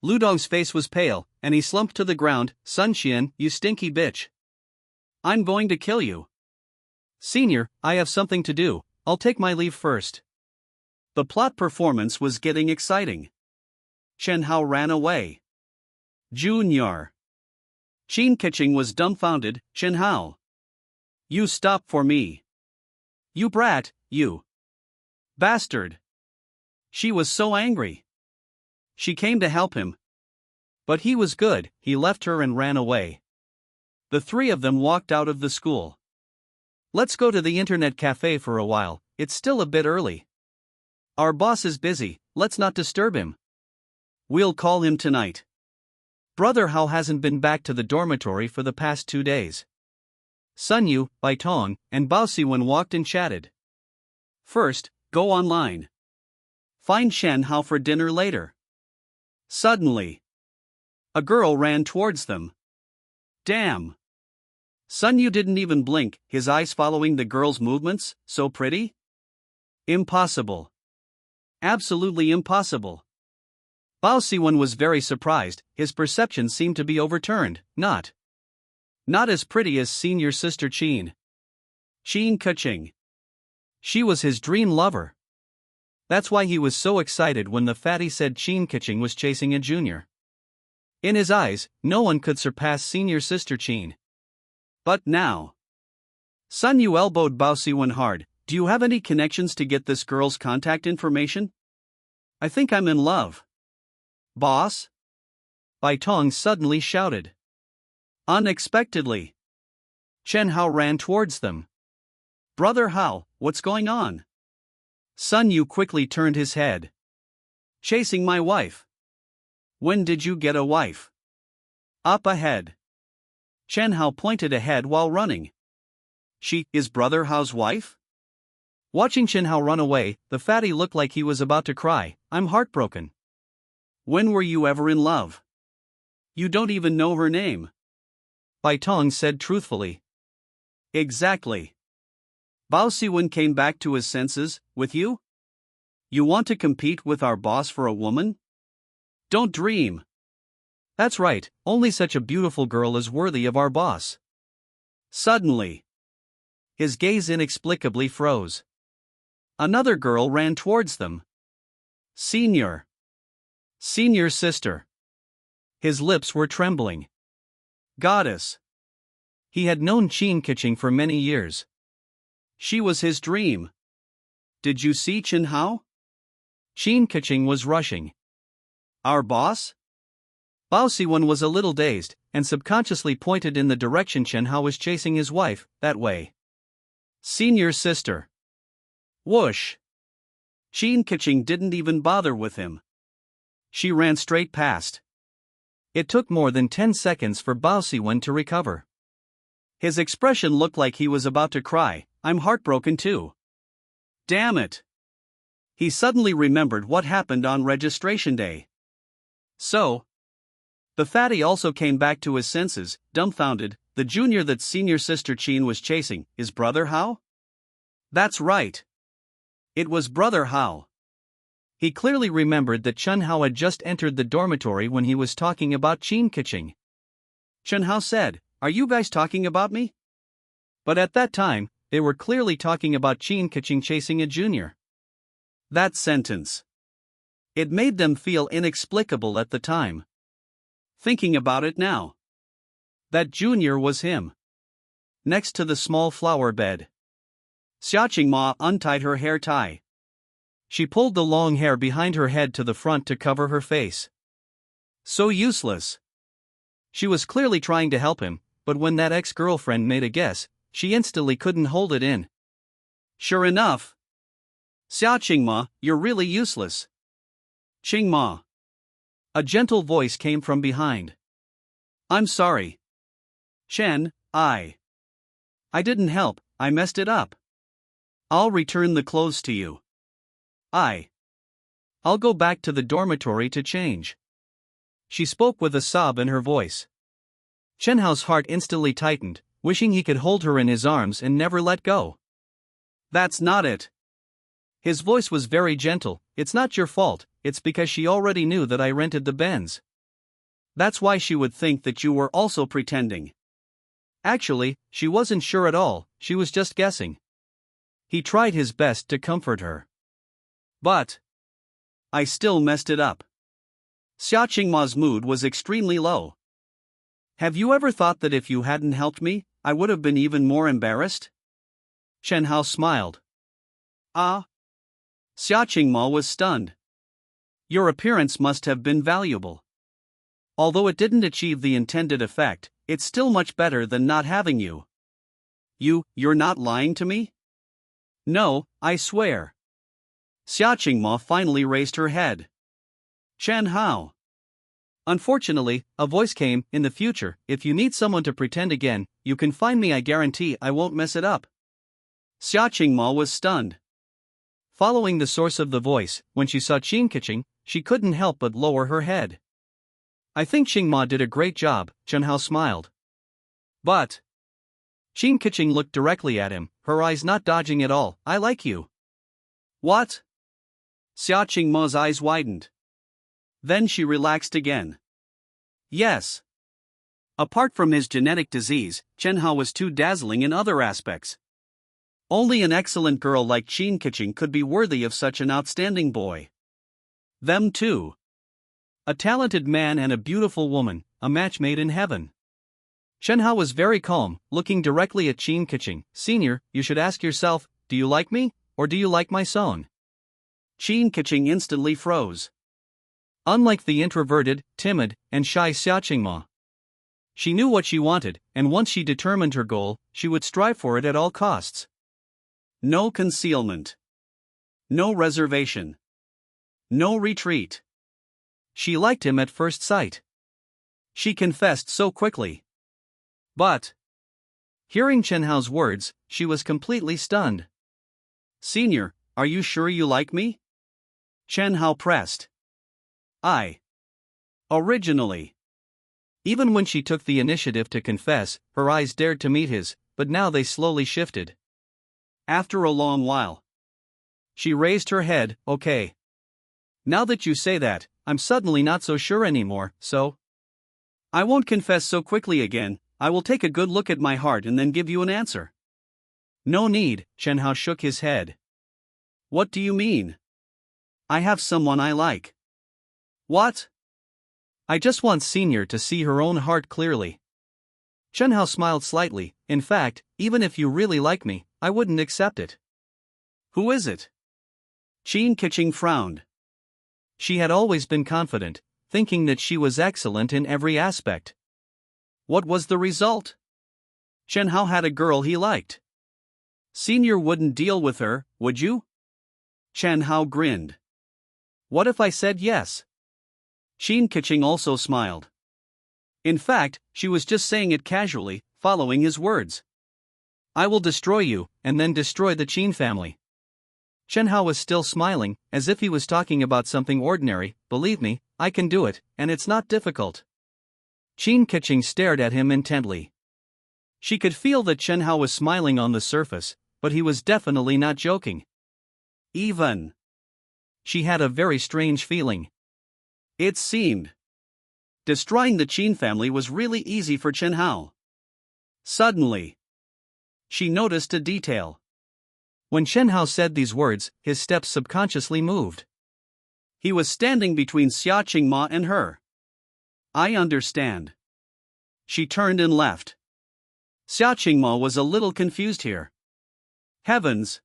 Lu Dong's face was pale, and he slumped to the ground. Sun Qian, you stinky bitch. I'm going to kill you. Senior, I have something to do. I'll take my leave first. The plot performance was getting exciting. Chen Hao ran away. Junior. Qin Keqing was dumbfounded. Chen Hao. You stop for me. You brat, you bastard. She was so angry. She came to help him. But he was good, he left her and ran away. The three of them walked out of the school. Let's go to the internet cafe for a while, it's still a bit early. Our boss is busy, let's not disturb him. We'll call him tonight. Brother Hao hasn't been back to the dormitory for the past 2 days. Sun Yu, Bai Tong, and Bao Siwen walked and chatted. First, go online. Find Shen Hao for dinner later. Suddenly, a girl ran towards them. Damn! Sun Yu didn't even blink, his eyes following the girl's movements, so pretty? Impossible. Absolutely impossible. Bao Siwen was very surprised, his perception seemed to be overturned, not as pretty as senior sister Qin Keqing. She was his dream lover. That's why he was so excited when the fatty said Qin Keqing was chasing a junior. In his eyes, no one could surpass senior sister Qin. But now, Sun Yu elbowed Bao Siwen hard. Do you have any connections to get this girl's contact information? I think I'm in love. Boss? Bai Tong suddenly shouted. Unexpectedly, Chen Hao ran towards them. Brother Hao, what's going on? Sun Yu quickly turned his head. Chasing my wife. When did you get a wife? Up ahead. Chen Hao pointed ahead while running. She is Brother Hao's wife? Watching Chen Hao run away, the fatty looked like he was about to cry. I'm heartbroken. When were you ever in love? You don't even know her name. Bai Tong said truthfully. Exactly. Bao Siwen came back to his senses. With you? You want to compete with our boss for a woman? Don't dream. That's right, only such a beautiful girl is worthy of our boss. Suddenly, his gaze inexplicably froze. Another girl ran towards them. Senior sister. His lips were trembling. Goddess. He had known Qin Keqing for many years. She was his dream. Did you see Chen Hao? Qin Keqing was rushing. Our boss? Bao Siwen was a little dazed, and subconsciously pointed in the direction Chen Hao was chasing his wife, that way. Senior sister. Whoosh! Qin Keqing didn't even bother with him. She ran straight past. It took more than 10 seconds for Bao Siwen to recover. His expression looked like he was about to cry. I'm heartbroken too. Damn it! He suddenly remembered what happened on registration day. So, the fatty also came back to his senses, dumbfounded. The junior that senior sister Qin was chasing is Brother Hao? That's right. It was Brother Hao. He clearly remembered that Chen Hao had just entered the dormitory when he was talking about Qin Keqing. Chen Hao said, "Are you guys talking about me?" But at that time, they were clearly talking about Qin Keqing chasing a junior. That sentence. It made them feel inexplicable at the time. Thinking about it now. That junior was him. Next to the small flower bed. Xia Qingma untied her hair tie. She pulled the long hair behind her head to the front to cover her face. So useless. She was clearly trying to help him, but when that ex-girlfriend made a guess, she instantly couldn't hold it in. Sure enough. Xia Qingma, you're really useless. Qingma. A gentle voice came from behind. I'm sorry. Chen, I didn't help, I messed it up. I'll return the clothes to you. I'll go back to the dormitory to change. She spoke with a sob in her voice. Chen Hao's heart instantly tightened, wishing he could hold her in his arms and never let go. That's not it. His voice was very gentle. It's not your fault, it's because she already knew that I rented the Benz. That's why she would think that you were also pretending. Actually, she wasn't sure at all, she was just guessing. He tried his best to comfort her. But I still messed it up. Xia Qingma's mood was extremely low. Have you ever thought that if you hadn't helped me, I would have been even more embarrassed? Chen Hao smiled. Ah! Xia Qingma was stunned. Your appearance must have been valuable. Although it didn't achieve the intended effect, it's still much better than not having you. You're not lying to me? No, I swear. Xia Qingma finally raised her head. Chen Hao. Unfortunately, a voice came. In the future, if you need someone to pretend again, you can find me. I guarantee I won't mess it up. Xia Qingma was stunned. Following the source of the voice, when she saw Qin Keqing, she couldn't help but lower her head. I think Qingma did a great job, Chen Hao smiled. But Qin Keqing looked directly at him, her eyes not dodging at all. I like you. What? Xia Qingma's eyes widened. Then she relaxed again. Yes. Apart from his genetic disease, Chen Hao was too dazzling in other aspects. Only an excellent girl like Qin Keqing could be worthy of such an outstanding boy. Them two. A talented man and a beautiful woman, a match made in heaven. Chen Hao was very calm, looking directly at Qin Keqing. Senior, you should ask yourself, do you like me, or do you like my son? Qin Keqing instantly froze. Unlike the introverted, timid, and shy Xia Qingma, she knew what she wanted, and once she determined her goal, she would strive for it at all costs. No concealment. No reservation. No retreat. She liked him at first sight. She confessed so quickly. But, hearing Chen Hao's words, she was completely stunned. Senior, are you sure you like me? Chen Hao pressed. Originally. Even when she took the initiative to confess, her eyes dared to meet his, but now they slowly shifted. After a long while, she raised her head. Okay. Now that you say that, I'm suddenly not so sure anymore, so? I won't confess so quickly again. I will take a good look at my heart and then give you an answer. No need, Chen Hao shook his head. What do you mean? I have someone I like. What? I just want Senior to see her own heart clearly. Chen Hao smiled slightly. In fact, even if you really like me, I wouldn't accept it. Who is it? Qin Keqing frowned. She had always been confident, thinking that she was excellent in every aspect. What was the result? Chen Hao had a girl he liked. Senior wouldn't deal with her, would you? Chen Hao grinned. What if I said yes? Qin Keqing also smiled. In fact, she was just saying it casually, following his words. I will destroy you, and then destroy the Qin family. Chen Hao was still smiling, as if he was talking about something ordinary. Believe me, I can do it, and it's not difficult. Qin Keqing stared at him intently. She could feel that Chen Hao was smiling on the surface, but he was definitely not joking. Even. She had a very strange feeling. It seemed destroying the Qin family was really easy for Chen Hao. Suddenly, she noticed a detail. When Chen Hao said these words, his steps subconsciously moved. He was standing between Xia Qingma and her. I understand. She turned and left. Xia Qingma was a little confused here. Heavens!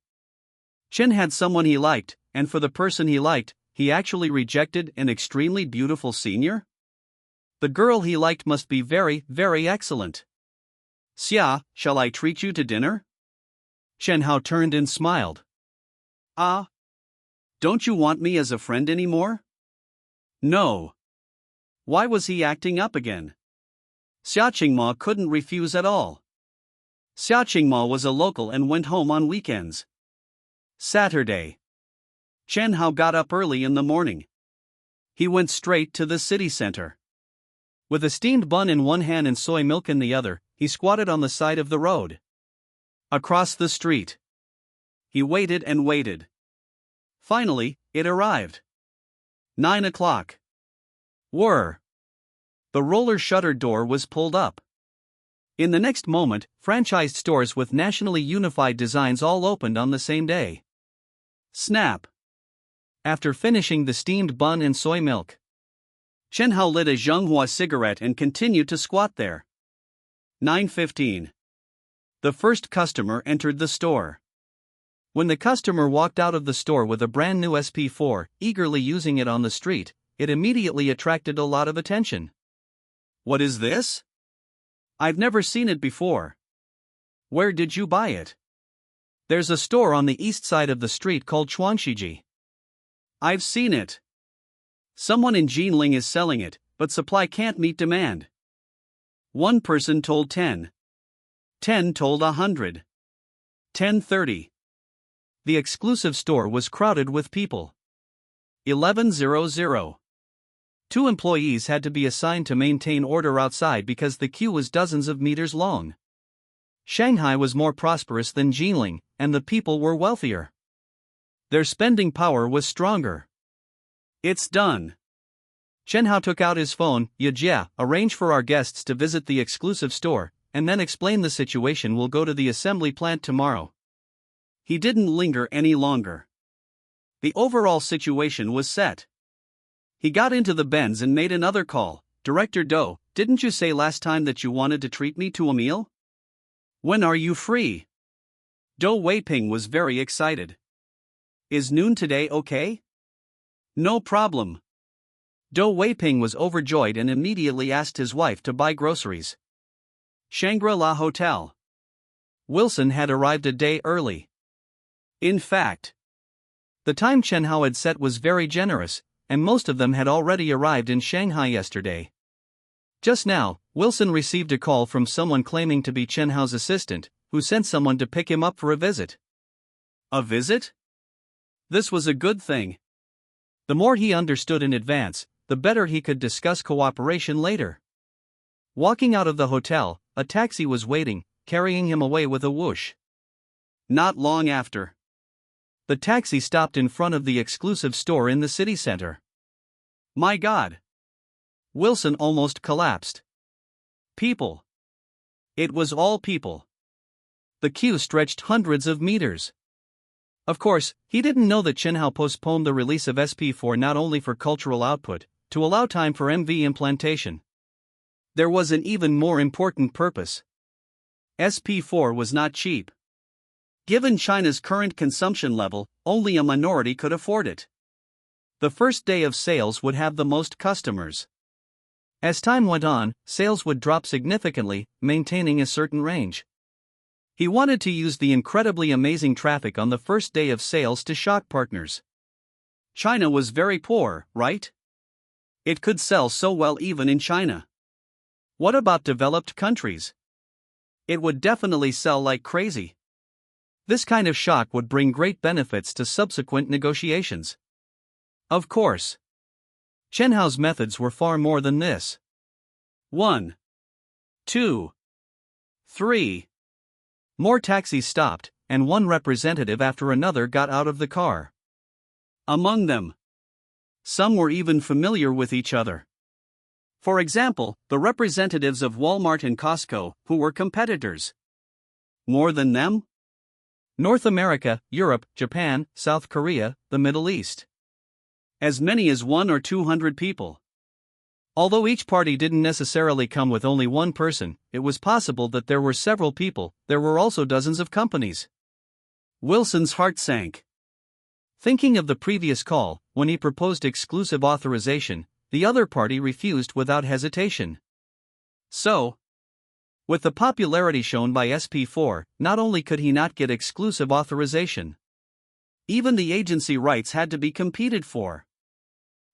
Chen had someone he liked, and for the person he liked, he actually rejected an extremely beautiful senior? The girl he liked must be very, very excellent. Xia, shall I treat you to dinner? Chen Hao turned and smiled. Don't you want me as a friend anymore? No. Why was he acting up again? Xia Qingma couldn't refuse at all. Xia Qingma was a local and went home on weekends. Saturday. Chen Hao got up early in the morning. He went straight to the city center. With a steamed bun in one hand and soy milk in the other, he squatted on the side of the road. Across the street. He waited and waited. Finally, it arrived. 9 o'clock. Whir. The roller shutter door was pulled up. In the next moment, franchised stores with nationally unified designs all opened on the same day. Snap. After finishing the steamed bun and soy milk, Chen Hao lit a Zhenghua cigarette and continued to squat there. 9:15. The first customer entered the store. When the customer walked out of the store with a brand new SP4, eagerly using it on the street, it immediately attracted a lot of attention. What is this? I've never seen it before. Where did you buy it? There's a store on the east side of the street called Chuangshiji. I've seen it. Someone in Jinling is selling it, but supply can't meet demand. One person told 10. 10 told 100. 10:30. The exclusive store was crowded with people. 11:00. 2 employees had to be assigned to maintain order outside because the queue was dozens of meters long. Shanghai was more prosperous than Jinling, and the people were wealthier. Their spending power was stronger. It's done. Chen Hao took out his phone. Yajia, arrange for our guests to visit the exclusive store, and then explain the situation. We'll go to the assembly plant tomorrow. He didn't linger any longer. The overall situation was set. He got into the Benz and made another call. Director Do, didn't you say last time that you wanted to treat me to a meal? When are you free? Do Weiping was very excited. Is noon today okay? No problem. Do Weiping was overjoyed and immediately asked his wife to buy groceries. Shangri-La Hotel. Wilson had arrived a day early. In fact, the time Chen Hao had set was very generous, and most of them had already arrived in Shanghai yesterday. Just now, Wilson received a call from someone claiming to be Chen Hao's assistant, who sent someone to pick him up for a visit. A visit? This was a good thing. The more he understood in advance, the better he could discuss cooperation later. Walking out of the hotel, a taxi was waiting, carrying him away with a whoosh. Not long after, the taxi stopped in front of the exclusive store in the city center. My God! Wilson almost collapsed. People. It was all people. The queue stretched hundreds of meters. Of course, he didn't know that Chen Hao postponed the release of SP4 not only for cultural output, to allow time for MV implantation. There was an even more important purpose. SP4 was not cheap. Given China's current consumption level, only a minority could afford it. The first day of sales would have the most customers. As time went on, sales would drop significantly, maintaining a certain range. He wanted to use the incredibly amazing traffic on the first day of sales to shock partners. China was very poor, right? It could sell so well even in China. What about developed countries? It would definitely sell like crazy. This kind of shock would bring great benefits to subsequent negotiations. Of course, Chen Hao's methods were far more than this. 1, 2, 3. More taxis stopped, and one representative after another got out of the car. Among them, some were even familiar with each other. For example, the representatives of Walmart and Costco, who were competitors. More than them? North America, Europe, Japan, South Korea, the Middle East. As many as 100 or 200 people. Although each party didn't necessarily come with only one person, it was possible that there were several people. There were also dozens of companies. Wilson's heart sank. Thinking of the previous call, when he proposed exclusive authorization, the other party refused without hesitation. So, with the popularity shown by SP4, not only could he not get exclusive authorization, even the agency rights had to be competed for.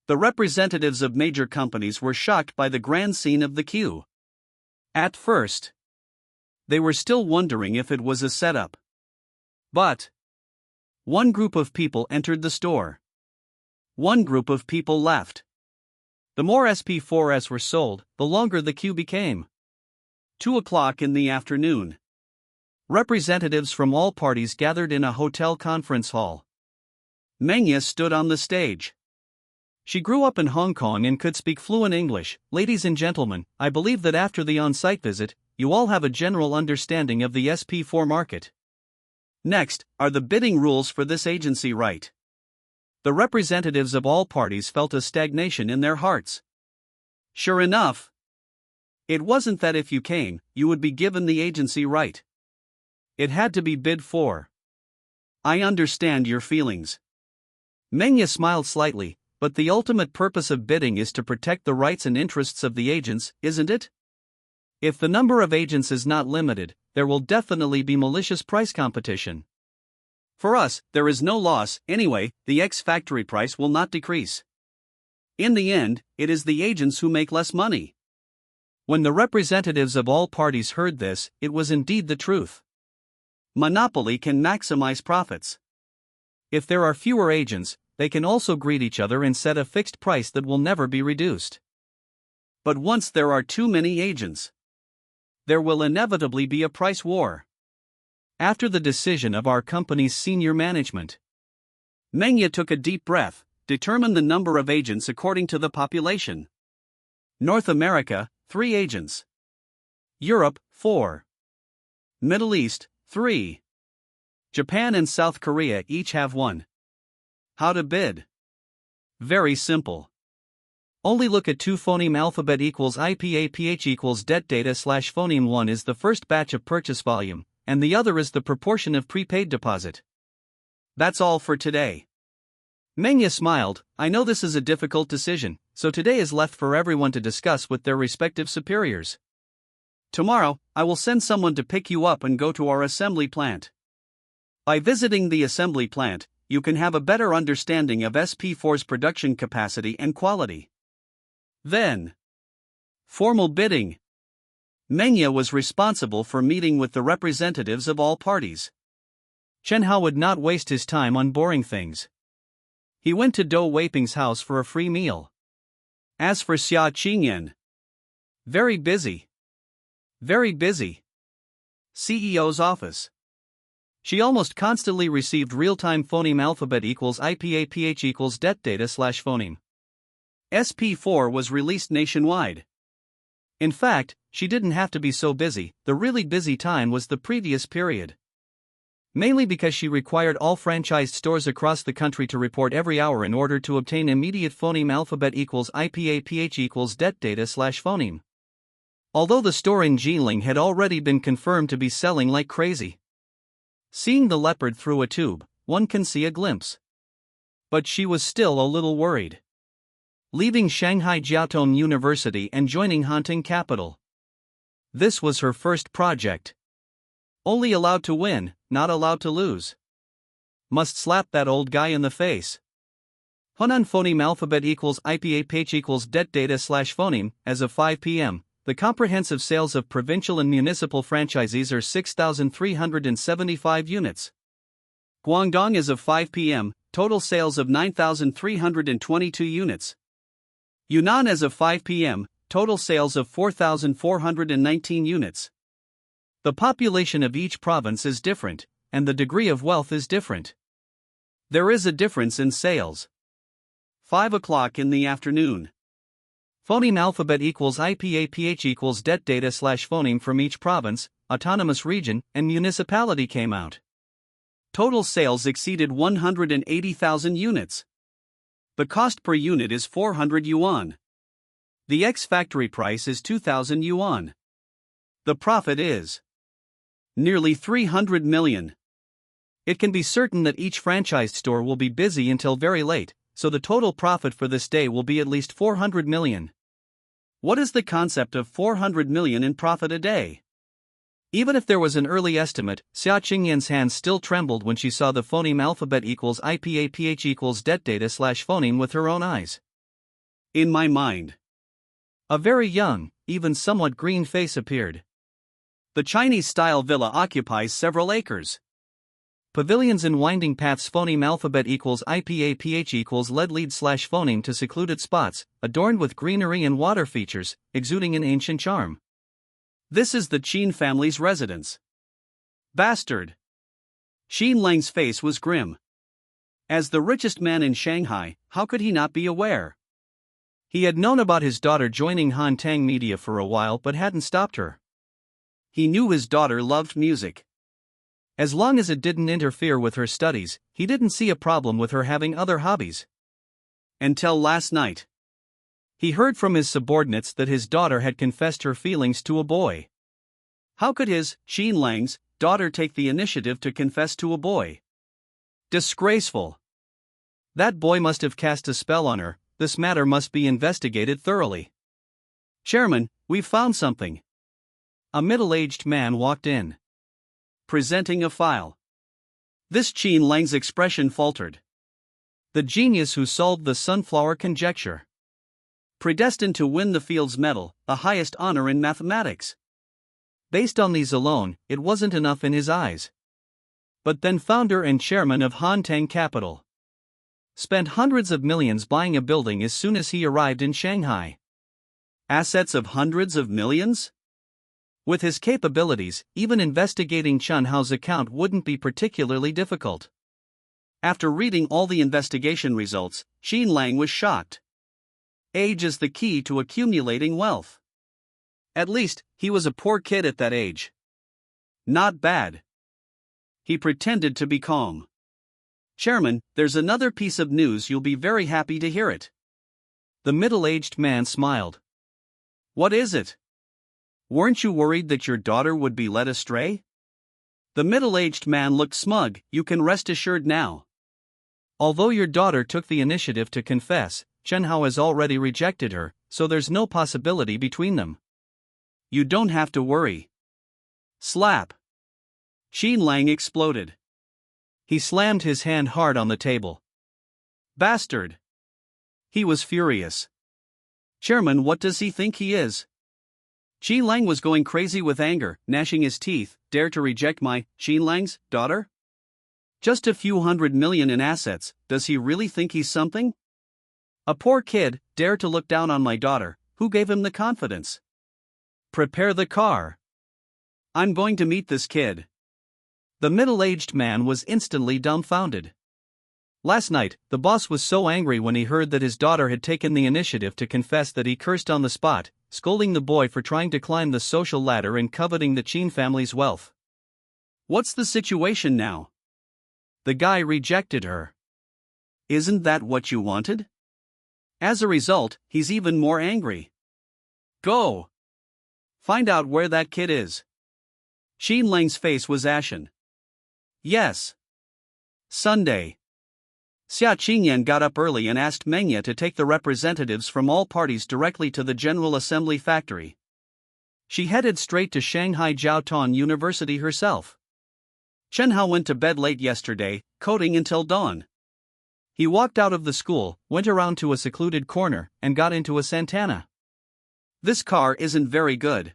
The representatives of major companies were shocked by the grand scene of the queue. At first, they were still wondering if it was a setup. But one group of people entered the store. One group of people left. The more SP4s were sold, the longer the queue became. 2 o'clock in the afternoon. Representatives from all parties gathered in a hotel conference hall. Manga stood on the stage. She grew up in Hong Kong and could speak fluent English. Ladies and gentlemen, I believe that after the on-site visit, you all have a general understanding of the SP4 market. Next are the bidding rules for this agency right. The representatives of all parties felt a stagnation in their hearts. Sure enough, it wasn't that if you came, you would be given the agency right. It had to be bid for. I understand your feelings. Menya smiled slightly, but the ultimate purpose of bidding is to protect the rights and interests of the agents, isn't it? If the number of agents is not limited, there will definitely be malicious price competition. For us, there is no loss, anyway, the X factory price will not decrease. In the end, it is the agents who make less money. When the representatives of all parties heard this, it was indeed the truth. Monopoly can maximize profits. If there are fewer agents, they can also greet each other and set a fixed price that will never be reduced. But once there are too many agents, there will inevitably be a price war. After the decision of our company's senior management, Menya took a deep breath, determined the number of agents according to the population. North America, 3 agents. Europe, 4. Middle East, 3. Japan and South Korea each have 1. How to bid? Very simple. Only look at 2 phoneme alphabet equals IPAPH equals det data slash phoneme. 1 is the first batch of purchase volume, and the other is the proportion of prepaid deposit. That's all for today. Menya smiled. I know this is a difficult decision, so today is left for everyone to discuss with their respective superiors. Tomorrow, I will send someone to pick you up and go to our assembly plant. By visiting the assembly plant, you can have a better understanding of SP4's production capacity and quality. Then, formal bidding. Menya was responsible for meeting with the representatives of all parties. Chen Hao would not waste his time on boring things. He went to Do Weiping's house for a free meal. As for Xia Qingyan, very busy. Very busy. CEO's office. She almost constantly received real-time phoneme alphabet equals IPAPH equals det data slash phoneme. SP4 was released nationwide. In fact, she didn't have to be so busy. The really busy time was the previous period. Mainly because she required all franchised stores across the country to report every hour in order to obtain immediate phoneme alphabet equals IPAPH equals det data slash phoneme. Although the store in Jilin had already been confirmed to be selling like crazy. Seeing the leopard through a tube, one can see a glimpse. But she was still a little worried. Leaving Shanghai Jiaotong University and joining Hanting Capital. This was her first project. Only allowed to win, not allowed to lose. Must slap that old guy in the face. Hunan phoneme alphabet equals IPAPH equals det data slash phoneme. As of 5 p.m., the comprehensive sales of provincial and municipal franchisees are 6,375 units. Guangdong as of 5 p.m., total sales of 9,322 units. Yunnan as of 5 p.m., total sales of 4,419 units. The population of each province is different, and the degree of wealth is different. There is a difference in sales. 5 o'clock in the afternoon. Phoneme alphabet equals IPAPH equals det data slash phoneme from each province, autonomous region, and municipality came out. Total sales exceeded 180,000 units. The cost per unit is 400 yuan. The X factory price is 2,000 yuan. The profit is nearly 300 million. It can be certain that each franchised store will be busy until very late, so the total profit for this day will be at least 400 million. What is the concept of 400 million in profit a day? Even if there was an early estimate, Xia Qingyan's hands still trembled when she saw the phoneme alphabet equals IPAPH equals det data slash phoneme with her own eyes. In my mind, a very young, even somewhat green face appeared. The Chinese-style villa occupies several acres. Pavilions and winding paths phoneme alphabet equals IPAPH equals lead slash phoneme to secluded spots, adorned with greenery and water features, exuding an ancient charm. This is the Qin family's residence. Bastard! Xin Lang's face was grim. As the richest man in Shanghai, how could he not be aware? He had known about his daughter joining Han Tang Media for a while but hadn't stopped her. He knew his daughter loved music. As long as it didn't interfere with her studies, he didn't see a problem with her having other hobbies. Until last night. He heard from his subordinates that his daughter had confessed her feelings to a boy. How could his, Xin Lang's, daughter take the initiative to confess to a boy? Disgraceful. That boy must have cast a spell on her. This matter must be investigated thoroughly. Chairman, we've found something. A middle-aged man walked in, presenting a file. This Qin Lang's expression faltered. The genius who solved the sunflower conjecture. Predestined to win the Fields Medal, the highest honor in mathematics. Based on these alone, it wasn't enough in his eyes. But then founder and chairman of Hanteng Capital. Spent hundreds of millions buying a building as soon as he arrived in Shanghai. Assets of hundreds of millions? With his capabilities, even investigating Chen Hao's account wouldn't be particularly difficult. After reading all the investigation results, Qin Lang was shocked. Age is the key to accumulating wealth. At least, he was a poor kid at that age. Not bad. He pretended to be calm. Chairman, there's another piece of news, you'll be very happy to hear it. The middle-aged man smiled. What is it? Weren't you worried that your daughter would be led astray? The middle-aged man looked smug. You can rest assured now. Although your daughter took the initiative to confess, Chen Hao has already rejected her, so there's no possibility between them. You don't have to worry. Slap. Qin Lang exploded. He slammed his hand hard on the table. Bastard. He was furious. Chairman, what does he think he is? Qin Lang was going crazy with anger, gnashing his teeth. Dare to reject my, Qin Lang's, daughter? Just a few $100 million in assets, does he really think he's something? A poor kid, dare to look down on my daughter. Who gave him the confidence? Prepare the car. I'm going to meet this kid. The middle-aged man was instantly dumbfounded. Last night, the boss was so angry when he heard that his daughter had taken the initiative to confess that he cursed on the spot, scolding the boy for trying to climb the social ladder and coveting the Qin family's wealth. What's the situation now? The guy rejected her. Isn't that what you wanted? As a result, he's even more angry. Go. Find out where that kid is. Qin Lang's face was ashen. Yes. Sunday. Xia Qingyan got up early and asked Mengya to take the representatives from all parties directly to the General Assembly factory. She headed straight to Shanghai Jiaotong University herself. Chen Hao went to bed late yesterday, coding until dawn. He walked out of the school, went around to a secluded corner, and got into a Santana. This car isn't very good.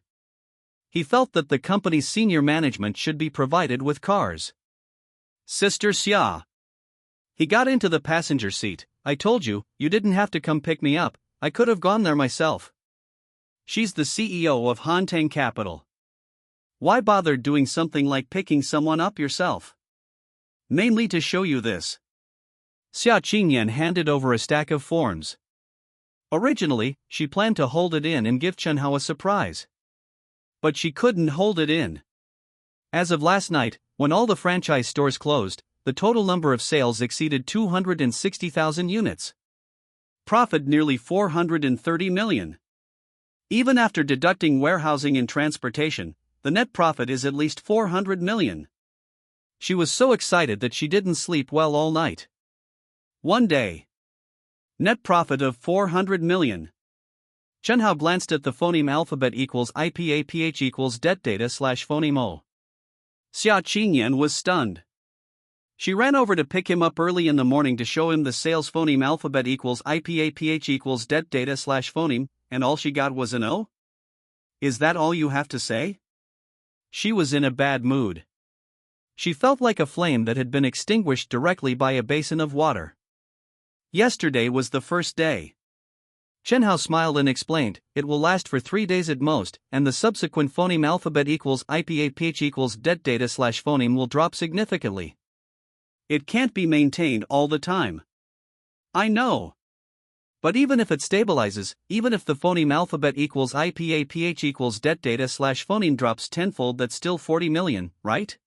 He felt that the company's senior management should be provided with cars. Sister Xia. He got into the passenger seat. I told you, you didn't have to come pick me up, I could have gone there myself. She's the CEO of Hanteng Capital. Why bother doing something like picking someone up yourself? Mainly to show you this. Xia Qingyan handed over a stack of forms. Originally, she planned to hold it in and give Chen Hao a surprise. But she couldn't hold it in. As of last night, when all the franchise stores closed, the total number of sales exceeded 260,000 units. Profit nearly 430 million. Even after deducting warehousing and transportation, the net profit is at least 400 million. She was so excited that she didn't sleep well all night. One day. Net profit of 400 million. Chen Hao glanced at the phoneme alphabet equals IPAPH equals det data slash phoneme O. Xia Qingyan was stunned. She ran over to pick him up early in the morning to show him the sales phoneme alphabet equals IPAPH equals det data slash phoneme, and all she got was an O? Is that all you have to say? She was in a bad mood. She felt like a flame that had been extinguished directly by a basin of water. Yesterday was the first day. Chen Hao smiled and explained, it will last for 3 days at most, and the subsequent phoneme alphabet equals IPAPH equals det data slash phoneme will drop significantly. It can't be maintained all the time. I know. But even if it stabilizes, even if the phoneme alphabet equals IPAPH equals det data slash phoneme drops tenfold, that's still 40 million, right?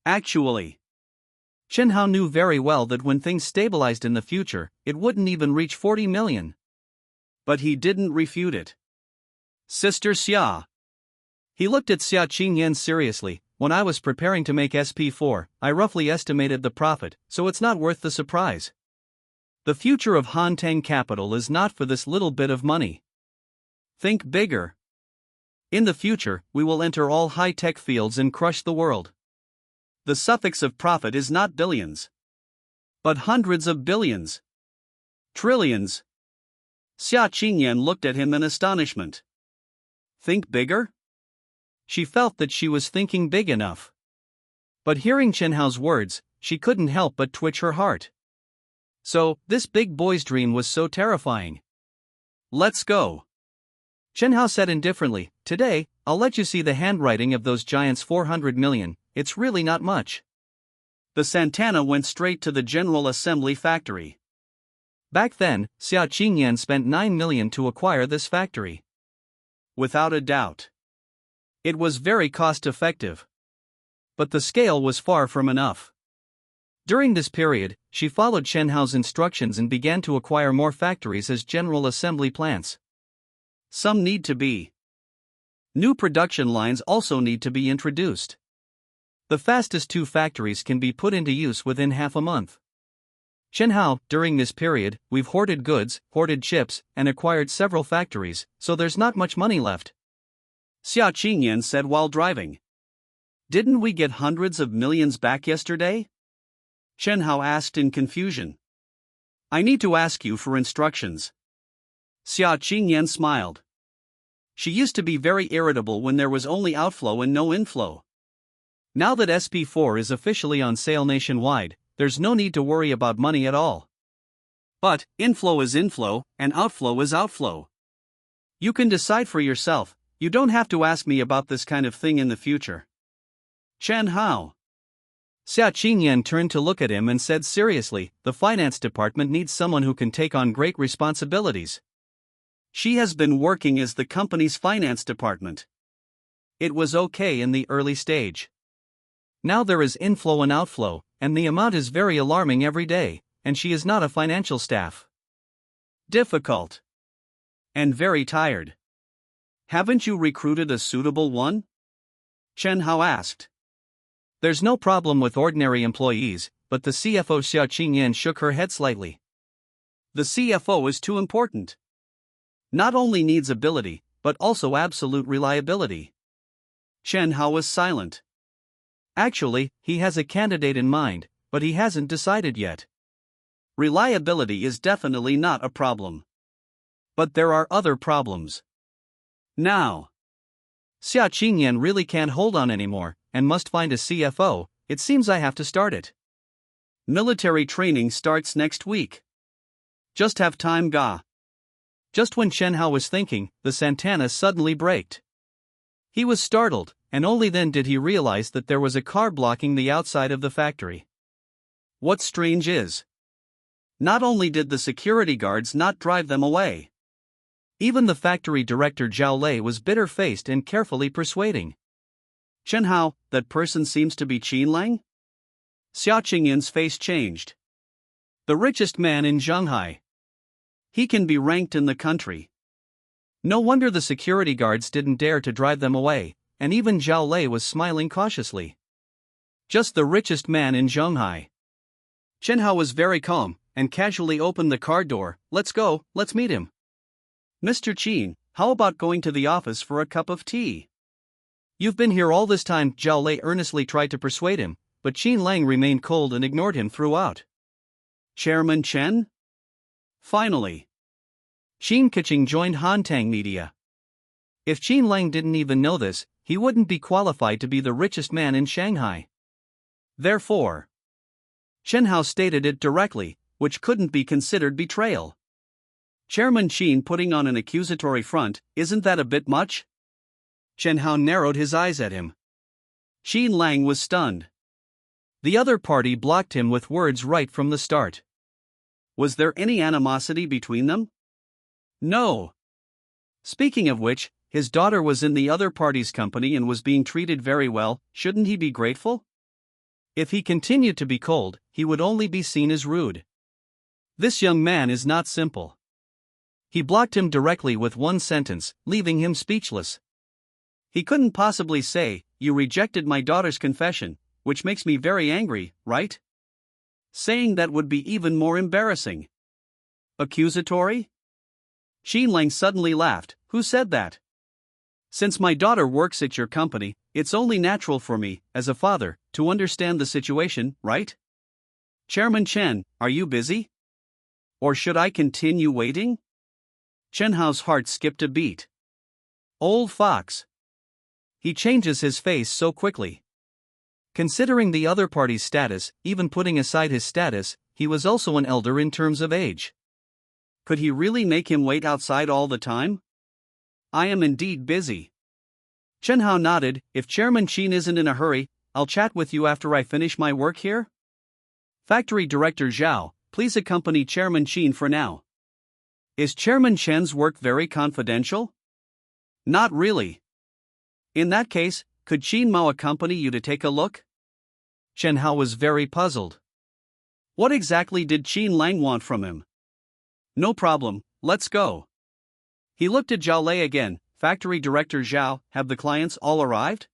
Actually. Chen Hao knew very well that when things stabilized in the future, it wouldn't even reach 40 million. But he didn't refute it. Sister Xia. He looked at Xia Qingyan seriously. when I was preparing to make SP4, I roughly estimated the profit, so it's not worth the surprise. The future of Hanteng Capital is not for this little bit of money. Think bigger. In the future, we will enter all high-tech fields and crush the world. The suffix of profit is not billions, but hundreds of billions. Trillions. Xia Qingyan looked at him in astonishment. Think bigger? She felt that she was thinking big enough. But hearing Chen Hao's words, she couldn't help but twitch her heart. So, this big boy's dream was so terrifying. Let's go. Chen Hao said indifferently, today, I'll let you see the handwriting of those giants 400 million, it's really not much. The Santana went straight to the General Assembly factory. Back then, Xia Qingyan spent 9 million to acquire this factory. Without a doubt. It was very cost-effective. But the scale was far from enough. During this period, she followed Chen Hao's instructions and began to acquire more factories as General Assembly plants. Some need to be. New production lines also need to be introduced. The fastest 2 factories can be put into use within half a month. Chen Hao, during this period, we've hoarded goods, hoarded chips, and acquired several factories, so there's not much money left. Xia Qingyan said while driving. Didn't we get hundreds of millions back yesterday? Chen Hao asked in confusion. I need to ask you for instructions. Xia Qingyan smiled. She used to be very irritable when there was only outflow and no inflow. Now that SP4 is officially on sale nationwide, there's no need to worry about money at all. But, inflow is inflow, and outflow is outflow. You can decide for yourself, you don't have to ask me about this kind of thing in the future. Chen Hao. Xia Qingyan turned to look at him and said seriously, the finance department needs someone who can take on great responsibilities. She has been working as the company's finance department. It was okay in the early stage. Now there is inflow and outflow, and the amount is very alarming every day, and she is not a financial staff. Difficult. And very tired. Haven't you recruited a suitable one? Chen Hao asked. There's no problem with ordinary employees, but the CFO Xia Qingyan shook her head slightly. The CFO is too important. Not only needs ability, but also absolute reliability. Chen Hao was silent. Actually, he has a candidate in mind, but he hasn't decided yet. Reliability is definitely not a problem. But there are other problems. Now, Xia Qingyan really can't hold on anymore, and must find a CFO. It seems I have to start it. Military training starts next week. Just have time ga. Just when Chen Hao was thinking, the Santana suddenly braked. He was startled, and only then did he realize that there was a car blocking the outside of the factory. What's strange is, not only did the security guards not drive them away, even the factory director Zhao Lei was bitter-faced and carefully persuading. Chen Hao, that person seems to be Qin Lang? Xia Qingyan's face changed. The richest man in Shanghai. He can be ranked in the country. No wonder the security guards didn't dare to drive them away, and even Zhao Lei was smiling cautiously. Just the richest man in Shanghai. Chen Hao was very calm, and casually opened the car door. Let's go, let's meet him. Mr. Qin, how about going to the office for a cup of tea? You've been here all this time, Zhao Lei earnestly tried to persuade him, but Qin Lang remained cold and ignored him throughout. Chairman Chen? Finally. Qin Keqing joined Hanteng Media. If Qin Lang didn't even know this, he wouldn't be qualified to be the richest man in Shanghai. Therefore, Chen Hao stated it directly, which couldn't be considered betrayal. Chairman Qin putting on an accusatory front, isn't that a bit much? Chen Hao narrowed his eyes at him. Qin Lang was stunned. The other party blocked him with words right from the start. Was there any animosity between them? No. Speaking of which, his daughter was in the other party's company and was being treated very well, shouldn't he be grateful? If he continued to be cold, he would only be seen as rude. This young man is not simple. He blocked him directly with one sentence, leaving him speechless. He couldn't possibly say, you rejected my daughter's confession, which makes me very angry, right? Saying that would be even more embarrassing. Accusatory? Xin Lang suddenly laughed. Who said that? Since my daughter works at your company, it's only natural for me, as a father, to understand the situation, right? Chairman Chen, are you busy? Or should I continue waiting? Chen Hao's heart skipped a beat. Old fox. He changes his face so quickly. Considering the other party's status, even putting aside his status, he was also an elder in terms of age. Could he really make him wait outside all the time? I am indeed busy. Chen Hao nodded. If Chairman Qin isn't in a hurry, I'll chat with you after I finish my work here. Factory Director Zhao, please accompany Chairman Qin for now. Is Chairman Chen's work very confidential? Not really. In that case, could Qin Mao accompany you to take a look? Chen Hao was very puzzled. What exactly did Qin Lang want from him? No problem, let's go. He looked at Zhao Lei again. Factory Director Zhao, have the clients all arrived?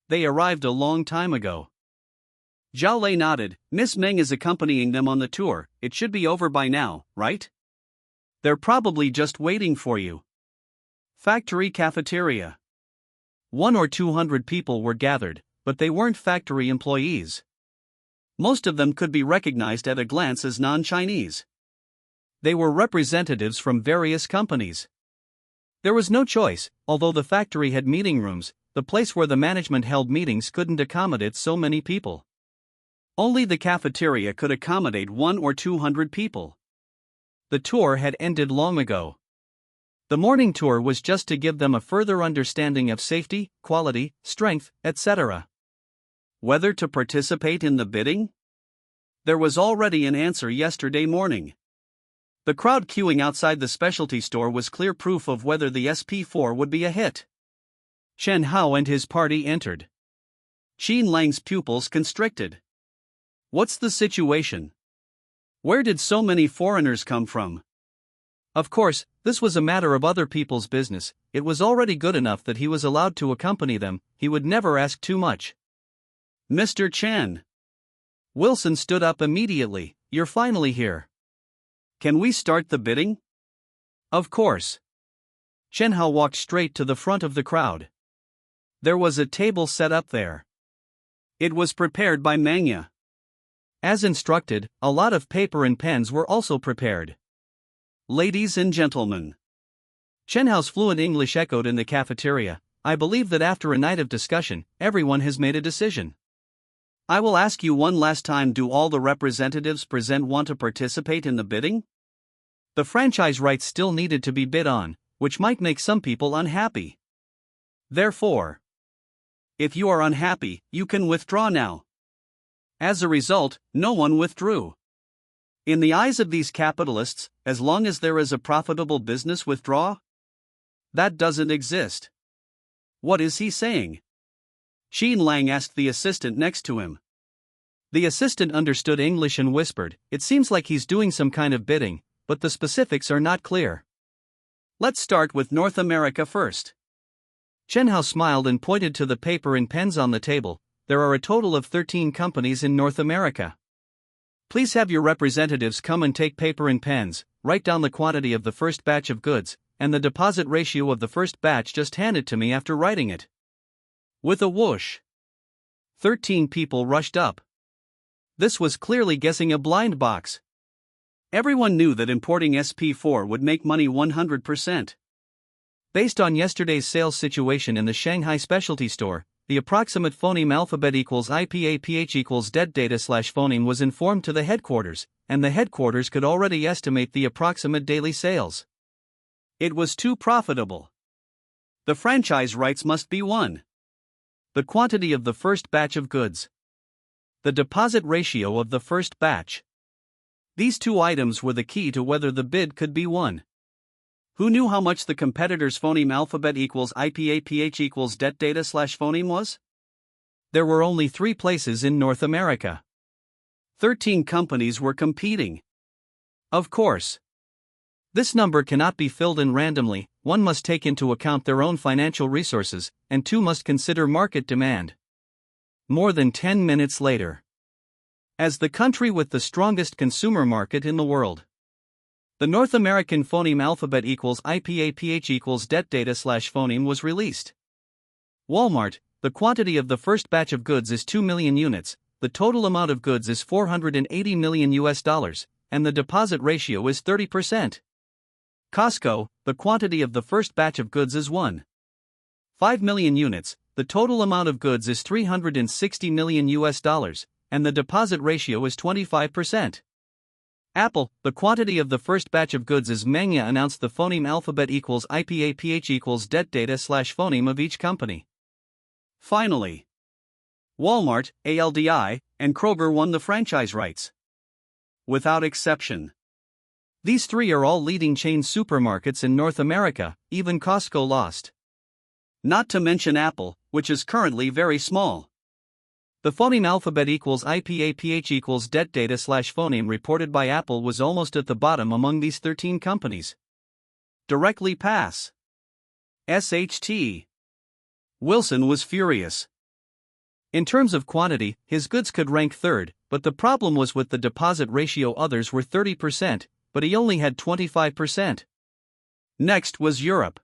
They arrived a long time ago. Zhao Lei nodded. Miss Meng is accompanying them on the tour. It should be over by now, right? They're probably just waiting for you. Factory cafeteria. 100 or 200 people were gathered, but they weren't factory employees. Most of them could be recognized at a glance as non-Chinese. They were representatives from various companies. There was no choice. Although the factory had meeting rooms, the place where the management held meetings couldn't accommodate so many people. Only the cafeteria could accommodate 100 or 200 people. The tour had ended long ago. The morning tour was just to give them a further understanding of safety, quality, strength, etc. Whether to participate in the bidding? There was already an answer yesterday morning. The crowd queuing outside the specialty store was clear proof of whether the SP4 would be a hit. Chen Hao and his party entered. Qin Lang's pupils constricted. What's the situation? Where did so many foreigners come from? Of course, this was a matter of other people's business. It was already good enough that he was allowed to accompany them. He would never ask too much. Mr. Chen. Wilson stood up immediately. You're finally here. Can we start the bidding? Of course. Chen Hao walked straight to the front of the crowd. There was a table set up there. It was prepared by manga. As instructed, a lot of paper and pens were also prepared. Ladies and gentlemen. Chen Hao's fluent English echoed in the cafeteria. I believe that after a night of discussion, everyone has made a decision. I will ask you one last time, do all the representatives present want to participate in the bidding? The franchise rights still needed to be bid on, which might make some people unhappy. Therefore, if you are unhappy, you can withdraw now. As a result, no one withdrew. In the eyes of these capitalists, as long as there is a profitable business, withdraw? That doesn't exist. What is he saying? Qin Lang asked the assistant next to him. The assistant understood English and whispered, it seems like he's doing some kind of bidding, but the specifics are not clear. Let's start with North America first. Chen Hao smiled and pointed to the paper and pens on the table. There are a total of 13 companies in North America. Please have your representatives come and take paper and pens, write down the quantity of the first batch of goods, and the deposit ratio of the first batch. Just hand it to me after writing it. With a whoosh, 13 people rushed up. This was clearly guessing a blind box. Everyone knew that importing SP4 would make money 100%. Based on yesterday's sales situation in the Shanghai specialty store, the approximate phoneme alphabet equals IPAPH equals dead data / phoneme was informed to the headquarters, and the headquarters could already estimate the approximate daily sales. It was too profitable. The franchise rights must be won. The quantity of the first batch of goods. The deposit ratio of the first batch. These two items were the key to whether the bid could be won. Who knew how much the competitor's phoneme alphabet equals IPAPH equals det data / phoneme was? There were only 3 places in North America. 13 companies were competing. Of course. This number cannot be filled in randomly, one must take into account their own financial resources, and two must consider market demand. More than 10 minutes later. As the country with the strongest consumer market in the world. The North American phoneme alphabet equals IPAPH equals det data/phoneme was released. Walmart, the quantity of the first batch of goods is 2 million units, the total amount of goods is $480 million, and the deposit ratio is 30%. Costco, the quantity of the first batch of goods is 1.5 million units, the total amount of goods is $360 million, and the deposit ratio is 25%. Apple, the quantity of the first batch of goods is manga announced the phoneme alphabet equals IPAPH equals det data/phoneme of each company. Finally, Walmart, ALDI, and Kroger won the franchise rights. Without exception. These three are all leading chain supermarkets in North America, even Costco lost. Not to mention Apple, which is currently very small. The phoneme alphabet equals IPAPH equals det data/phoneme reported by Apple was almost at the bottom among these 13 companies. Directly pass. SHT. Wilson was furious. In terms of quantity, his goods could rank third, but the problem was with the deposit ratio. Others were 30%, but he only had 25%. Next was Europe.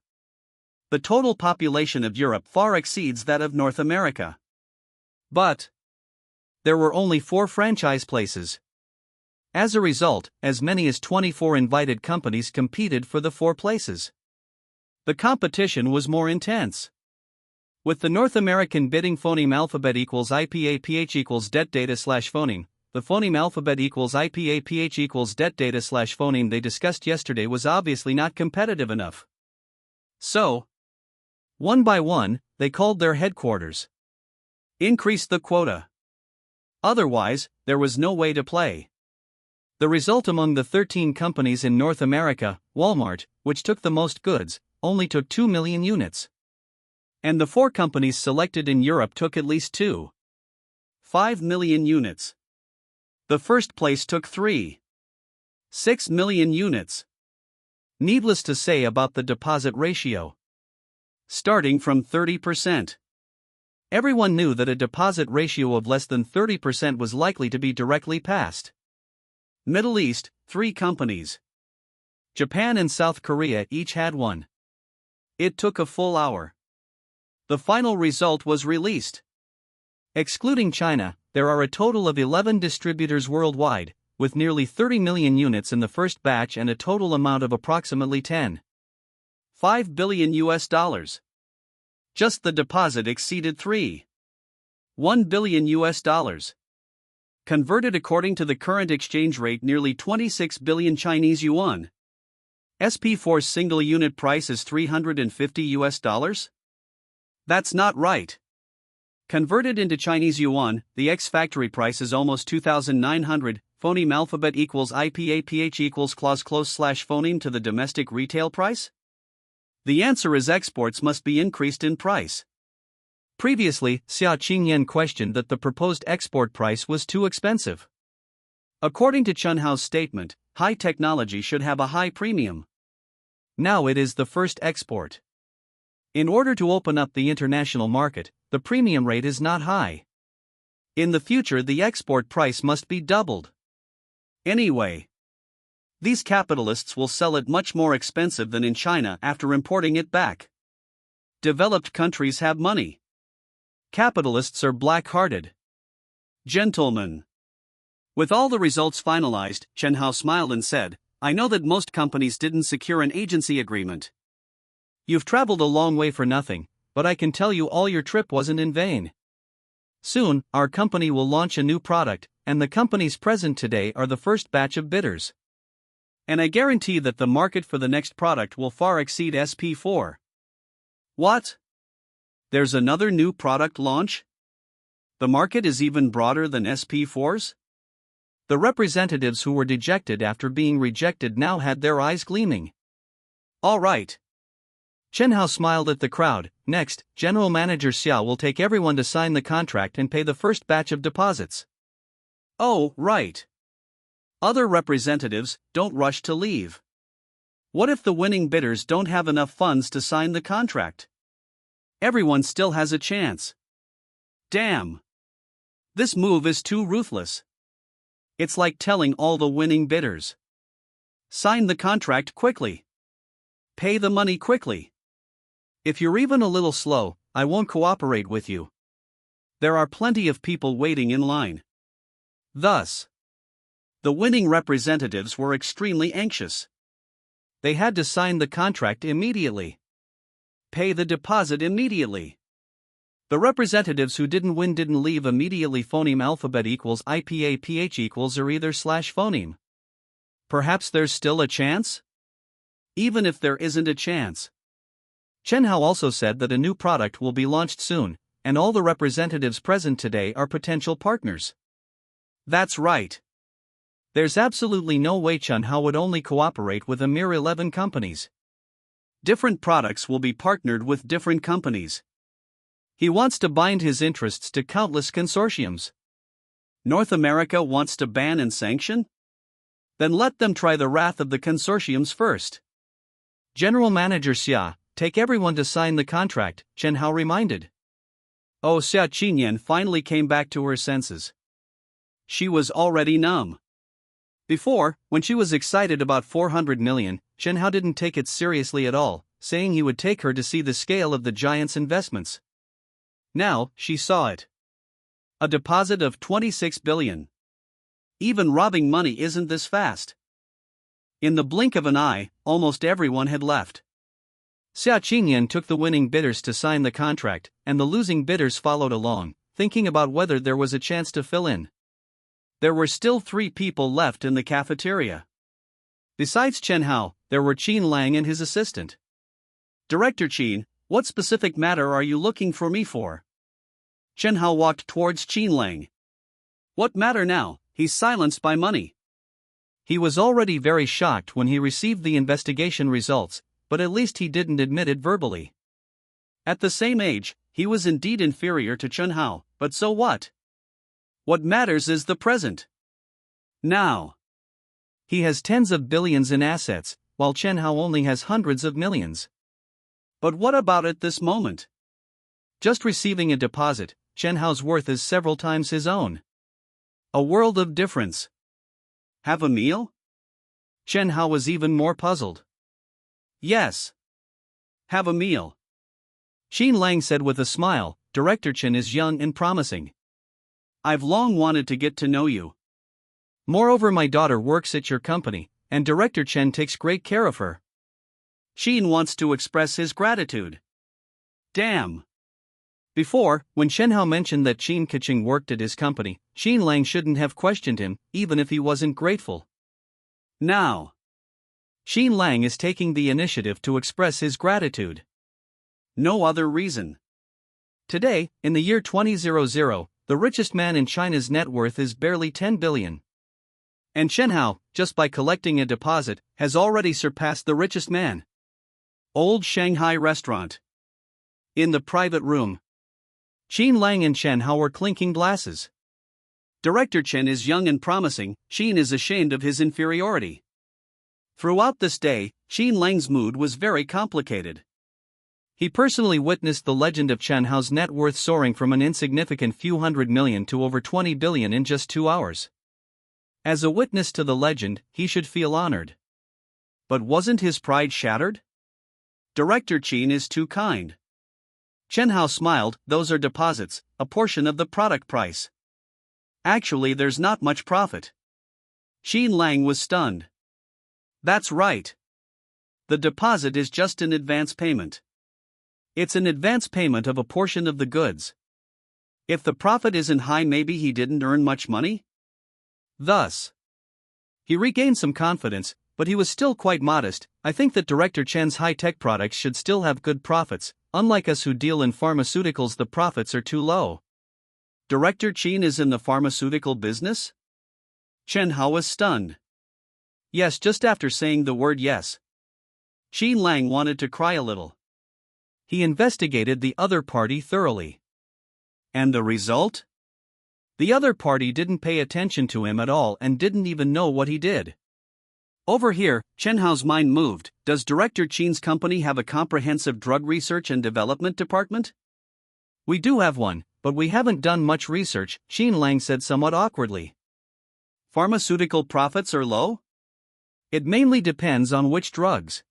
The total population of Europe far exceeds that of North America. But there were only 4 franchise places. As a result, as many as 24 invited companies competed for the 4 places. The competition was more intense. With the North American bidding phoneme alphabet equals IPAPH equals det data/phoneme, the phoneme alphabet equals IPAPH equals det data/phoneme they discussed yesterday was obviously not competitive enough. So, one by one, they called their headquarters. Increased the quota. Otherwise, there was no way to play. The result among the 13 companies in North America, Walmart, which took the most goods, only took 2 million units. And the 4 companies selected in Europe took at least 2.5 million units. The first place took 3.6 million units. Needless to say about the deposit ratio. Starting from 30%. Everyone knew that a deposit ratio of less than 30% was likely to be directly passed. Middle East, 3 companies. Japan and South Korea each had 1. It took a full hour. The final result was released. Excluding China, there are a total of 11 distributors worldwide, with nearly 30 million units in the first batch and a total amount of approximately $10.5 billion. Just the deposit exceeded $3.1 billion. Converted according to the current exchange rate, nearly 26 billion Chinese yuan. SP4's single unit price is $350. That's not right. Converted into Chinese yuan, the ex-factory price is almost 2,900. Phoneme alphabet equals IPAPH equals /phoneme to the domestic retail price? The answer is exports must be increased in price. Previously, Xia Qingyan questioned that the proposed export price was too expensive. According to Chunhao's statement, high technology should have a high premium. Now it is the first export. In order to open up the international market, the premium rate is not high. In the future, the export price must be doubled. Anyway, these capitalists will sell it much more expensive than in China after importing it back. Developed countries have money. Capitalists are black-hearted. Gentlemen. With all the results finalized, Chen Hao smiled and said, I know that most companies didn't secure an agency agreement. You've traveled a long way for nothing, but I can tell you all your trip wasn't in vain. Soon, our company will launch a new product, and the companies present today are the first batch of bidders. And I guarantee that the market for the next product will far exceed SP4. What? There's another new product launch? The market is even broader than SP4's? The representatives who were dejected after being rejected now had their eyes gleaming. All right. Chen Hao smiled at the crowd. Next, General Manager Xiao will take everyone to sign the contract and pay the first batch of deposits. Oh, right. Other representatives, don't rush to leave. What if the winning bidders don't have enough funds to sign the contract? Everyone still has a chance. Damn. This move is too ruthless. It's like telling all the winning bidders. Sign the contract quickly. Pay the money quickly. If you're even a little slow, I won't cooperate with you. There are plenty of people waiting in line. Thus, the winning representatives were extremely anxious. They had to sign the contract immediately. Pay the deposit immediately. The representatives who didn't win didn't leave immediately. Phoneme alphabet equals IPA PH equals or either slash phoneme. Perhaps there's still a chance? Even if there isn't a chance. Chen Hao also said that a new product will be launched soon, and all the representatives present today are potential partners. That's right. There's absolutely no way Chen Hao would only cooperate with a mere 11 companies. Different products will be partnered with different companies. He wants to bind his interests to countless consortiums. North America wants to ban and sanction? Then let them try the wrath of the consortiums first. General Manager Xia, take everyone to sign the contract, Chen Hao reminded. Oh, Xia Qinyan finally came back to her senses. She was already numb. Before, when she was excited about 400 million, Chen Hao didn't take it seriously at all, saying he would take her to see the scale of the giant's investments. Now, she saw it. A deposit of 26 billion. Even robbing money isn't this fast. In the blink of an eye, almost everyone had left. Xia Qinyan took the winning bidders to sign the contract, and the losing bidders followed along, thinking about whether there was a chance to fill in. There were still 3 people left in the cafeteria. Besides Chen Hao, there were Qin Lang and his assistant. Director Qin, what specific matter are you looking for me for? Chen Hao walked towards Qin Lang. What matter now? He's silenced by money. He was already very shocked when he received the investigation results, but at least he didn't admit it verbally. At the same age, he was indeed inferior to Chen Hao, but so what? What matters is the present. Now. He has tens of billions in assets, while Chen Hao only has hundreds of millions. But what about at this moment? Just receiving a deposit, Chen Hao's worth is several times his own. A world of difference. Have a meal? Chen Hao was even more puzzled. Yes. Have a meal. Qin Lang said with a smile, Director Chen is young and promising. I've long wanted to get to know you. Moreover, my daughter works at your company, and Director Chen takes great care of her. Qin wants to express his gratitude. Damn. Before, when Chen Hao mentioned that Qin Keqing worked at his company, Qin Lang shouldn't have questioned him, even if he wasn't grateful. Now, Qin Lang is taking the initiative to express his gratitude. No other reason. Today, in the year 2000, the richest man in China's net worth is barely 10 billion. And Chen Hao, just by collecting a deposit, has already surpassed the richest man. Old Shanghai restaurant. In the private room, Qin Lang and Chen Hao were clinking glasses. Director Chen is young and promising, Qin is ashamed of his inferiority. Throughout this day, Qin Lang's mood was very complicated. He personally witnessed the legend of Chen Hao's net worth soaring from an insignificant few hundred million to over 20 billion in just 2 hours. As a witness to the legend, he should feel honored. But wasn't his pride shattered? Director Qin is too kind. Chen Hao smiled, those are deposits, a portion of the product price. Actually, there's not much profit. Qin Lang was stunned. That's right. The deposit is just an advance payment. It's an advance payment of a portion of the goods. If the profit isn't high, maybe he didn't earn much money? Thus, he regained some confidence, but he was still quite modest. I think that Director Chen's high-tech products should still have good profits. Unlike us who deal in pharmaceuticals, the profits are too low. Director Qin is in the pharmaceutical business? Chen Hao was stunned. Yes, just after saying the word yes. Qin Lang wanted to cry a little. He investigated the other party thoroughly. And the result? The other party didn't pay attention to him at all and didn't even know what he did. Over here, Chen Hao's mind moved. Does Director Qin's company have a comprehensive drug research and development department? We do have one, but we haven't done much research, Qin Lang said somewhat awkwardly. Pharmaceutical profits are low? It mainly depends on which drugs.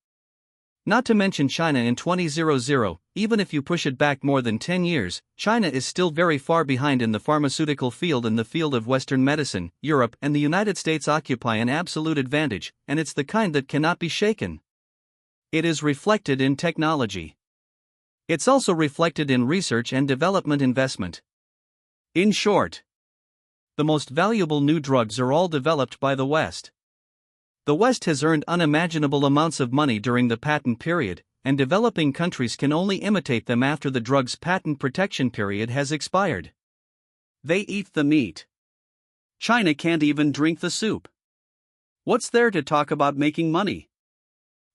Not to mention China in 2000, even if you push it back more than 10 years, China is still very far behind in the pharmaceutical field. In the field of Western medicine, Europe and the United States occupy an absolute advantage, and it's the kind that cannot be shaken. It is reflected in technology. It's also reflected in research and development investment. In short, the most valuable new drugs are all developed by the West. The West has earned unimaginable amounts of money during the patent period, and developing countries can only imitate them after the drug's patent protection period has expired. They eat the meat. China can't even drink the soup. What's there to talk about making money?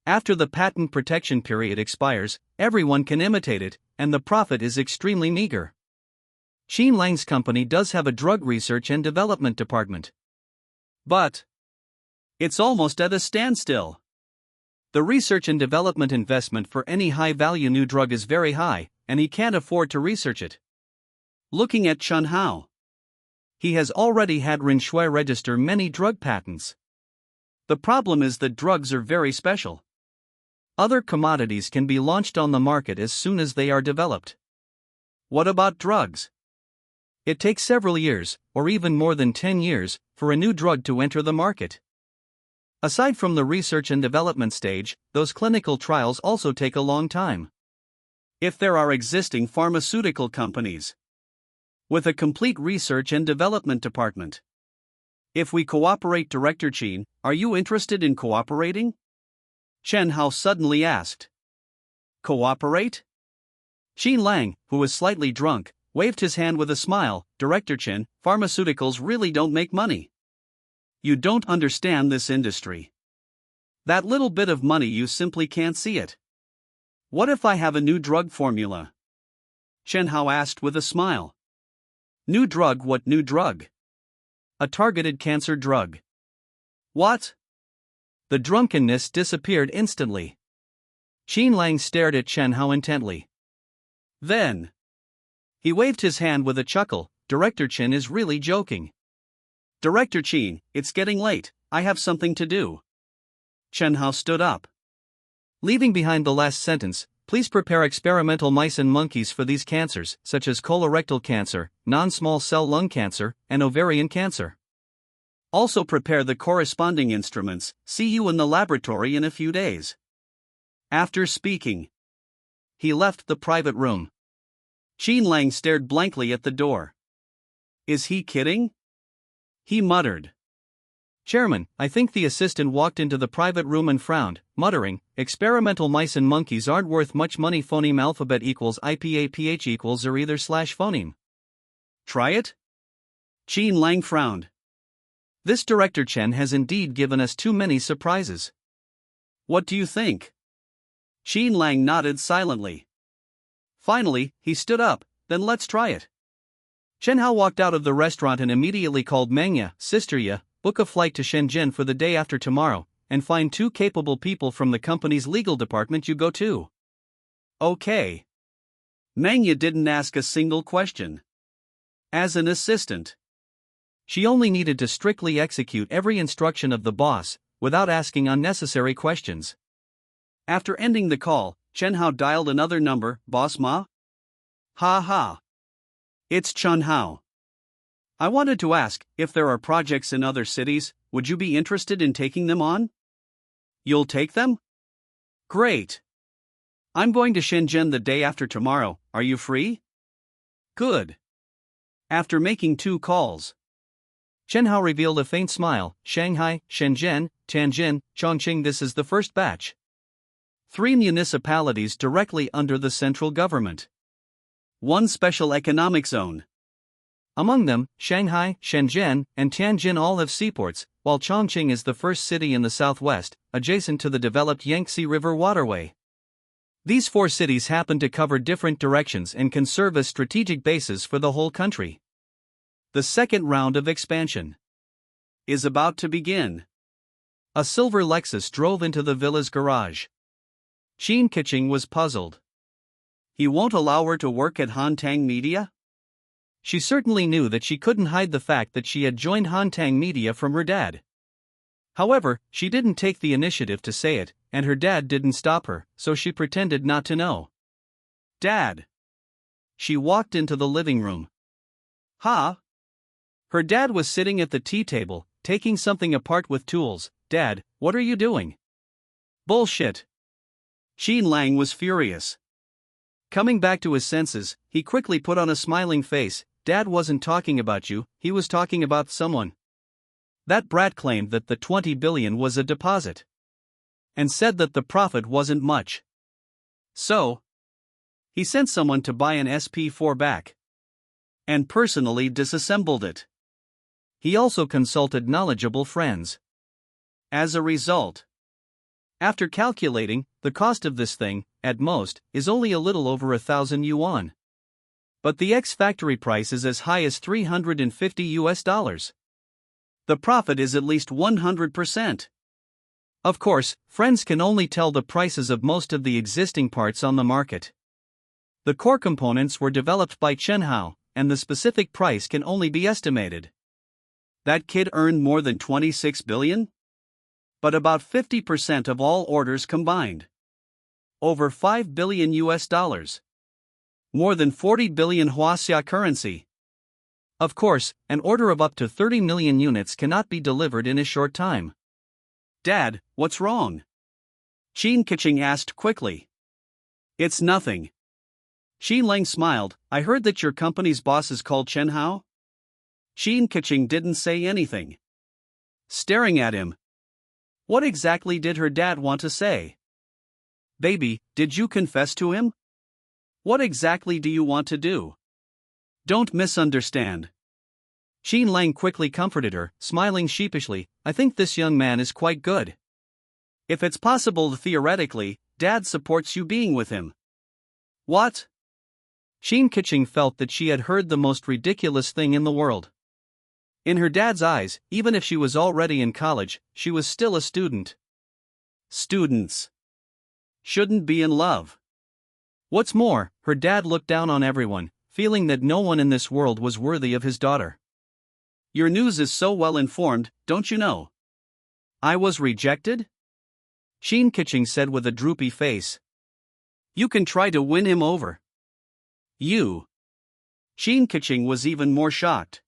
After the patent protection period expires, everyone can imitate it, and the profit is extremely meager. Qin Lang's company does have a drug research and development department. But it's almost at a standstill. The research and development investment for any high-value new drug is very high, and he can't afford to research it. Looking at Chen Hao, he has already had Rinxue register many drug patents. The problem is that drugs are very special. Other commodities can be launched on the market as soon as they are developed. What about drugs? It takes several years, or even more than 10 years, for a new drug to enter the market. Aside from the research and development stage, those clinical trials also take a long time. If there are existing pharmaceutical companies with a complete research and development department, if we cooperate, Director Qin, are you interested in cooperating? Chen Hao suddenly asked. Cooperate? Qin Lang, who was slightly drunk, waved his hand with a smile. Director Chen, pharmaceuticals really don't make money. You don't understand this industry. That little bit of money, you simply can't see it. What if I have a new drug formula? Chen Hao asked with a smile. New drug? What new drug? A targeted cancer drug. What? The drunkenness disappeared instantly. Qin Lang stared at Chen Hao intently. Then he waved his hand with a chuckle. Director Chen is really joking. Director Qin, it's getting late, I have something to do. Chen Hao stood up. Leaving behind the last sentence, please prepare experimental mice and monkeys for these cancers, such as colorectal cancer, non-small cell lung cancer, and ovarian cancer. Also prepare the corresponding instruments. See you in the laboratory in a few days. After speaking, he left the private room. Qin Lang stared blankly at the door. Is he kidding? He muttered. Chairman, I think the assistant walked into the private room and frowned, muttering, experimental mice and monkeys aren't worth much money. Phoneme alphabet equals IPAPH equals or either / phoneme. Try it? Qin Lang frowned. This Director Chen has indeed given us too many surprises. What do you think? Qin Lang nodded silently. Finally, he stood up. Then let's try it. Chen Hao walked out of the restaurant and immediately called Manga, sister Ya, book a flight to Shenzhen for the day after tomorrow, and find 2 capable people from the company's legal department. You go too. Okay. Manga didn't ask a single question. As an assistant, she only needed to strictly execute every instruction of the boss, without asking unnecessary questions. After ending the call, Chen Hao dialed another number. Boss Ma? Ha ha. It's Chen Hao. I wanted to ask, if there are projects in other cities, would you be interested in taking them on? You'll take them? Great. I'm going to Shenzhen the day after tomorrow, are you free? Good. After making 2 calls, Chen Hao revealed a faint smile. Shanghai, Shenzhen, Tianjin, Chongqing. This is the first batch. 3 municipalities directly under the central government. 1 special economic zone. Among them, Shanghai, Shenzhen, and Tianjin all have seaports, while Chongqing is the first city in the southwest, adjacent to the developed Yangtze River waterway. These 4 cities happen to cover different directions and can serve as strategic bases for the whole country. The second round of expansion is about to begin. A silver Lexus drove into the villa's garage. Qin Keqing was puzzled. He won't allow her to work at Hantang Media? She certainly knew that she couldn't hide the fact that she had joined Hantang Media from her dad. However, she didn't take the initiative to say it, and her dad didn't stop her, so she pretended not to know. Dad. She walked into the living room. Huh? Her dad was sitting at the tea table, taking something apart with tools. Dad, what are you doing? Bullshit. Qin Lang was furious. Coming back to his senses, he quickly put on a smiling face. Dad wasn't talking about you, he was talking about someone. That brat claimed that the 20 billion was a deposit. And said that the profit wasn't much. So, he sent someone to buy an SP4 back. And personally disassembled it. He also consulted knowledgeable friends. As a result, after calculating, the cost of this thing, at most, is only a little over 1,000 yuan. But the ex-factory price is as high as $350. The profit is at least 100%. Of course, friends can only tell the prices of most of the existing parts on the market. The core components were developed by Chen Hao, and the specific price can only be estimated. That kid earned more than 26 billion? But about 50% of all orders combined. Over 5 billion US dollars. More than 40 billion Huaxia currency. Of course, an order of up to 30 million units cannot be delivered in a short time. Dad, what's wrong? Qin Keqing asked quickly. It's nothing. Qin Lang smiled. I heard that your company's boss is called Chen Hao? Qin Keqing didn't say anything. Staring at him. What exactly did her dad want to say? Baby, did you confess to him? What exactly do you want to do? Don't misunderstand. Qin Lang quickly comforted her, smiling sheepishly. I think this young man is quite good. If it's possible theoretically, Dad supports you being with him. What? Qin Keqing felt that she had heard the most ridiculous thing in the world. In her dad's eyes, even if she was already in college, she was still a student. Students shouldn't be in love. What's more, her dad looked down on everyone, feeling that no one in this world was worthy of his daughter. Your news is so well informed, don't you know? I was rejected? Qin Keqing said with a droopy face. You can try to win him over. You. Qin Keqing was even more shocked.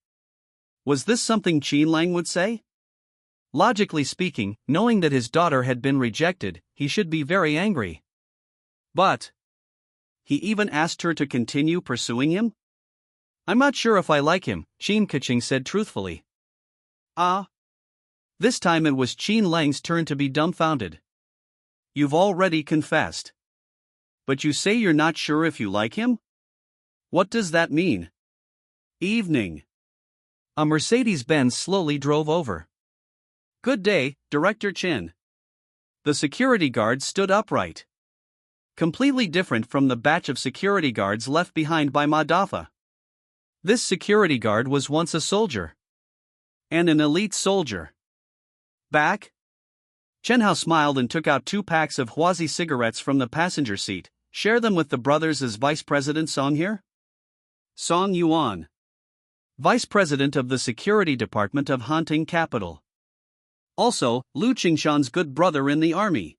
Was this something Qin Lang would say? Logically speaking, knowing that his daughter had been rejected, he should be very angry. But he even asked her to continue pursuing him? I'm not sure if I like him, Qin Keqing said truthfully. Ah. This time it was Qin Lang's turn to be dumbfounded. You've already confessed. But you say you're not sure if you like him? What does that mean? Evening. A Mercedes-Benz slowly drove over. Good day, Director Chen. The security guard stood upright. Completely different from the batch of security guards left behind by Ma Dafa. This security guard was once a soldier. And an elite soldier. Back? Chen Hao smiled and took out 2 packs of Huazi cigarettes from the passenger seat. Share them with the brothers as Vice President Song here? Song Yuan. Vice President of the Security Department of Hanting Capital. Also, Lu Qingshan's good brother in the army.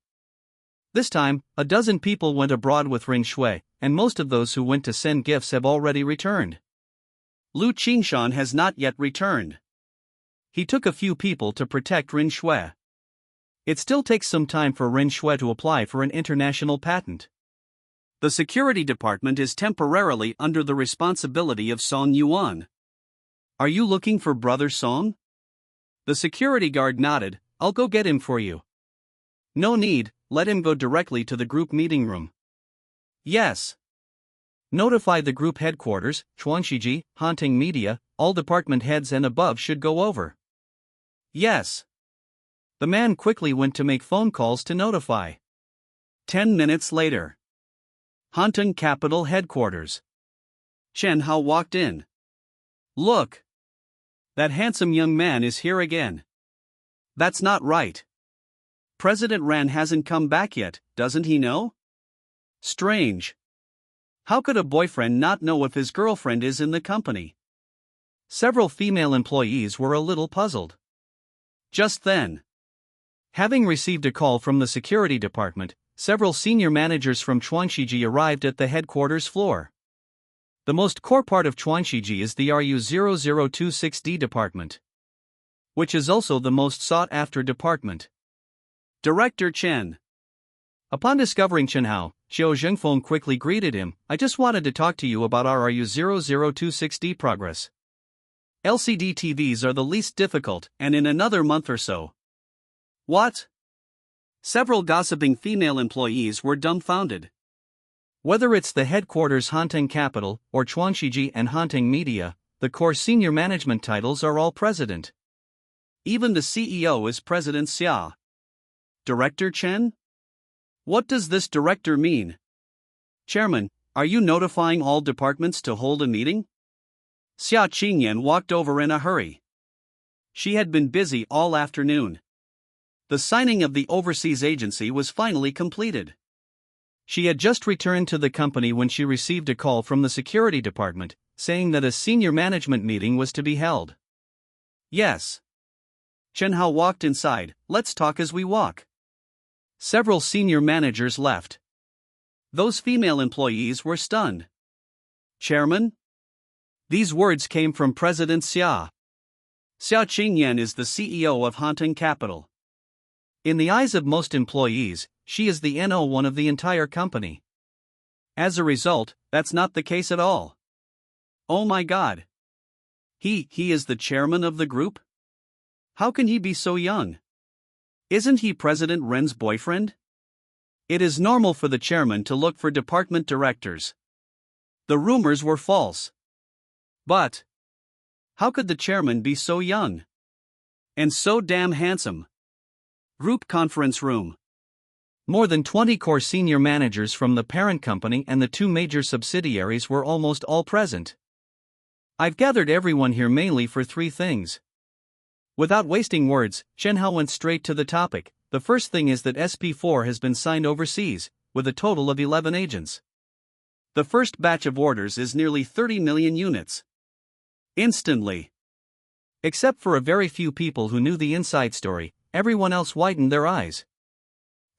This time, a dozen people went abroad with Ring Shui, and most of those who went to send gifts have already returned. Lu Qingshan has not yet returned. He took a few people to protect Rin Shui. It still takes some time for Rin Shui to apply for an international patent. The security department is temporarily under the responsibility of Song Yuan. Are you looking for Brother Song? The security guard nodded. I'll go get him for you. No need, let him go directly to the group meeting room. Yes. Notify the group headquarters, Chuangshiji, Hanting Media, all department heads and above should go over. Yes. The man quickly went to make phone calls to notify. 10 minutes later. Hanting Capital Headquarters. Chen Hao walked in. Look. That handsome young man is here again. That's not right. President Ran hasn't come back yet, doesn't he know? Strange. How could a boyfriend not know if his girlfriend is in the company? Several female employees were a little puzzled. Just then, having received a call from the security department, several senior managers from Chuanxiji arrived at the headquarters floor. The most core part of Chuanxiji is the RU0026D department, which is also the most sought-after department. Director Chen. Upon discovering Chen Hao, Xiao Zhengfeng quickly greeted him. I just wanted to talk to you about our RU0026D progress. LCD TVs are the least difficult, and in another month or so. What? Several gossiping female employees were dumbfounded. Whether it's the headquarters Hanteng Capital or Chuanxiji and Hanteng Media, the core senior management titles are all president. Even the CEO is President Xia. Director Chen? What does this director mean? Chairman, are you notifying all departments to hold a meeting? Xia Qingyan walked over in a hurry. She had been busy all afternoon. The signing of the overseas agency was finally completed. She had just returned to the company when she received a call from the security department, saying that a senior management meeting was to be held. Yes. Chen Hao walked inside. Let's talk as we walk. Several senior managers left. Those female employees were stunned. Chairman? These words came from President Xia. Xia Qingyan is the CEO of Hanteng Capital. In the eyes of most employees, she is the NO1 of the entire company. As a result, that's not the case at all. Oh my God. He is the chairman of the group? How can he be so young? Isn't he President Ren's boyfriend? It is normal for the chairman to look for department directors. The rumors were false. But how could the chairman be so young? And so damn handsome? Group conference room. More than 20 core senior managers from the parent company and the two major subsidiaries were almost all present. I've gathered everyone here mainly for three things. Without wasting words, Chen Hao went straight to the topic. The first thing is that SP4 has been signed overseas, with a total of 11 agents. The first batch of orders is nearly 30 million units. Instantly. Except for a very few people who knew the inside story, everyone else widened their eyes.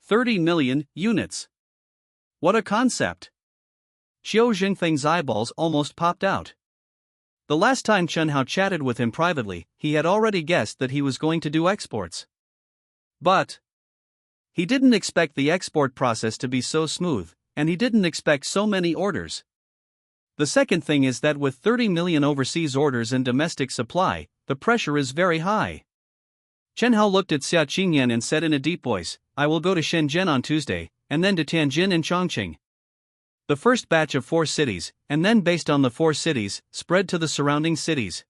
30 million units. What a concept. Xiao Zhengfeng's eyeballs almost popped out. The last time Chen Hao chatted with him privately, he had already guessed that he was going to do exports. But he didn't expect the export process to be so smooth, and he didn't expect so many orders. The second thing is that with 30 million overseas orders and domestic supply, the pressure is very high. Chen Hao looked at Xia Qingyan and said in a deep voice, I will go to Shenzhen on Tuesday, and then to Tianjin and Chongqing. The first batch of 4 cities, and then based on the 4 cities, spread to the surrounding cities.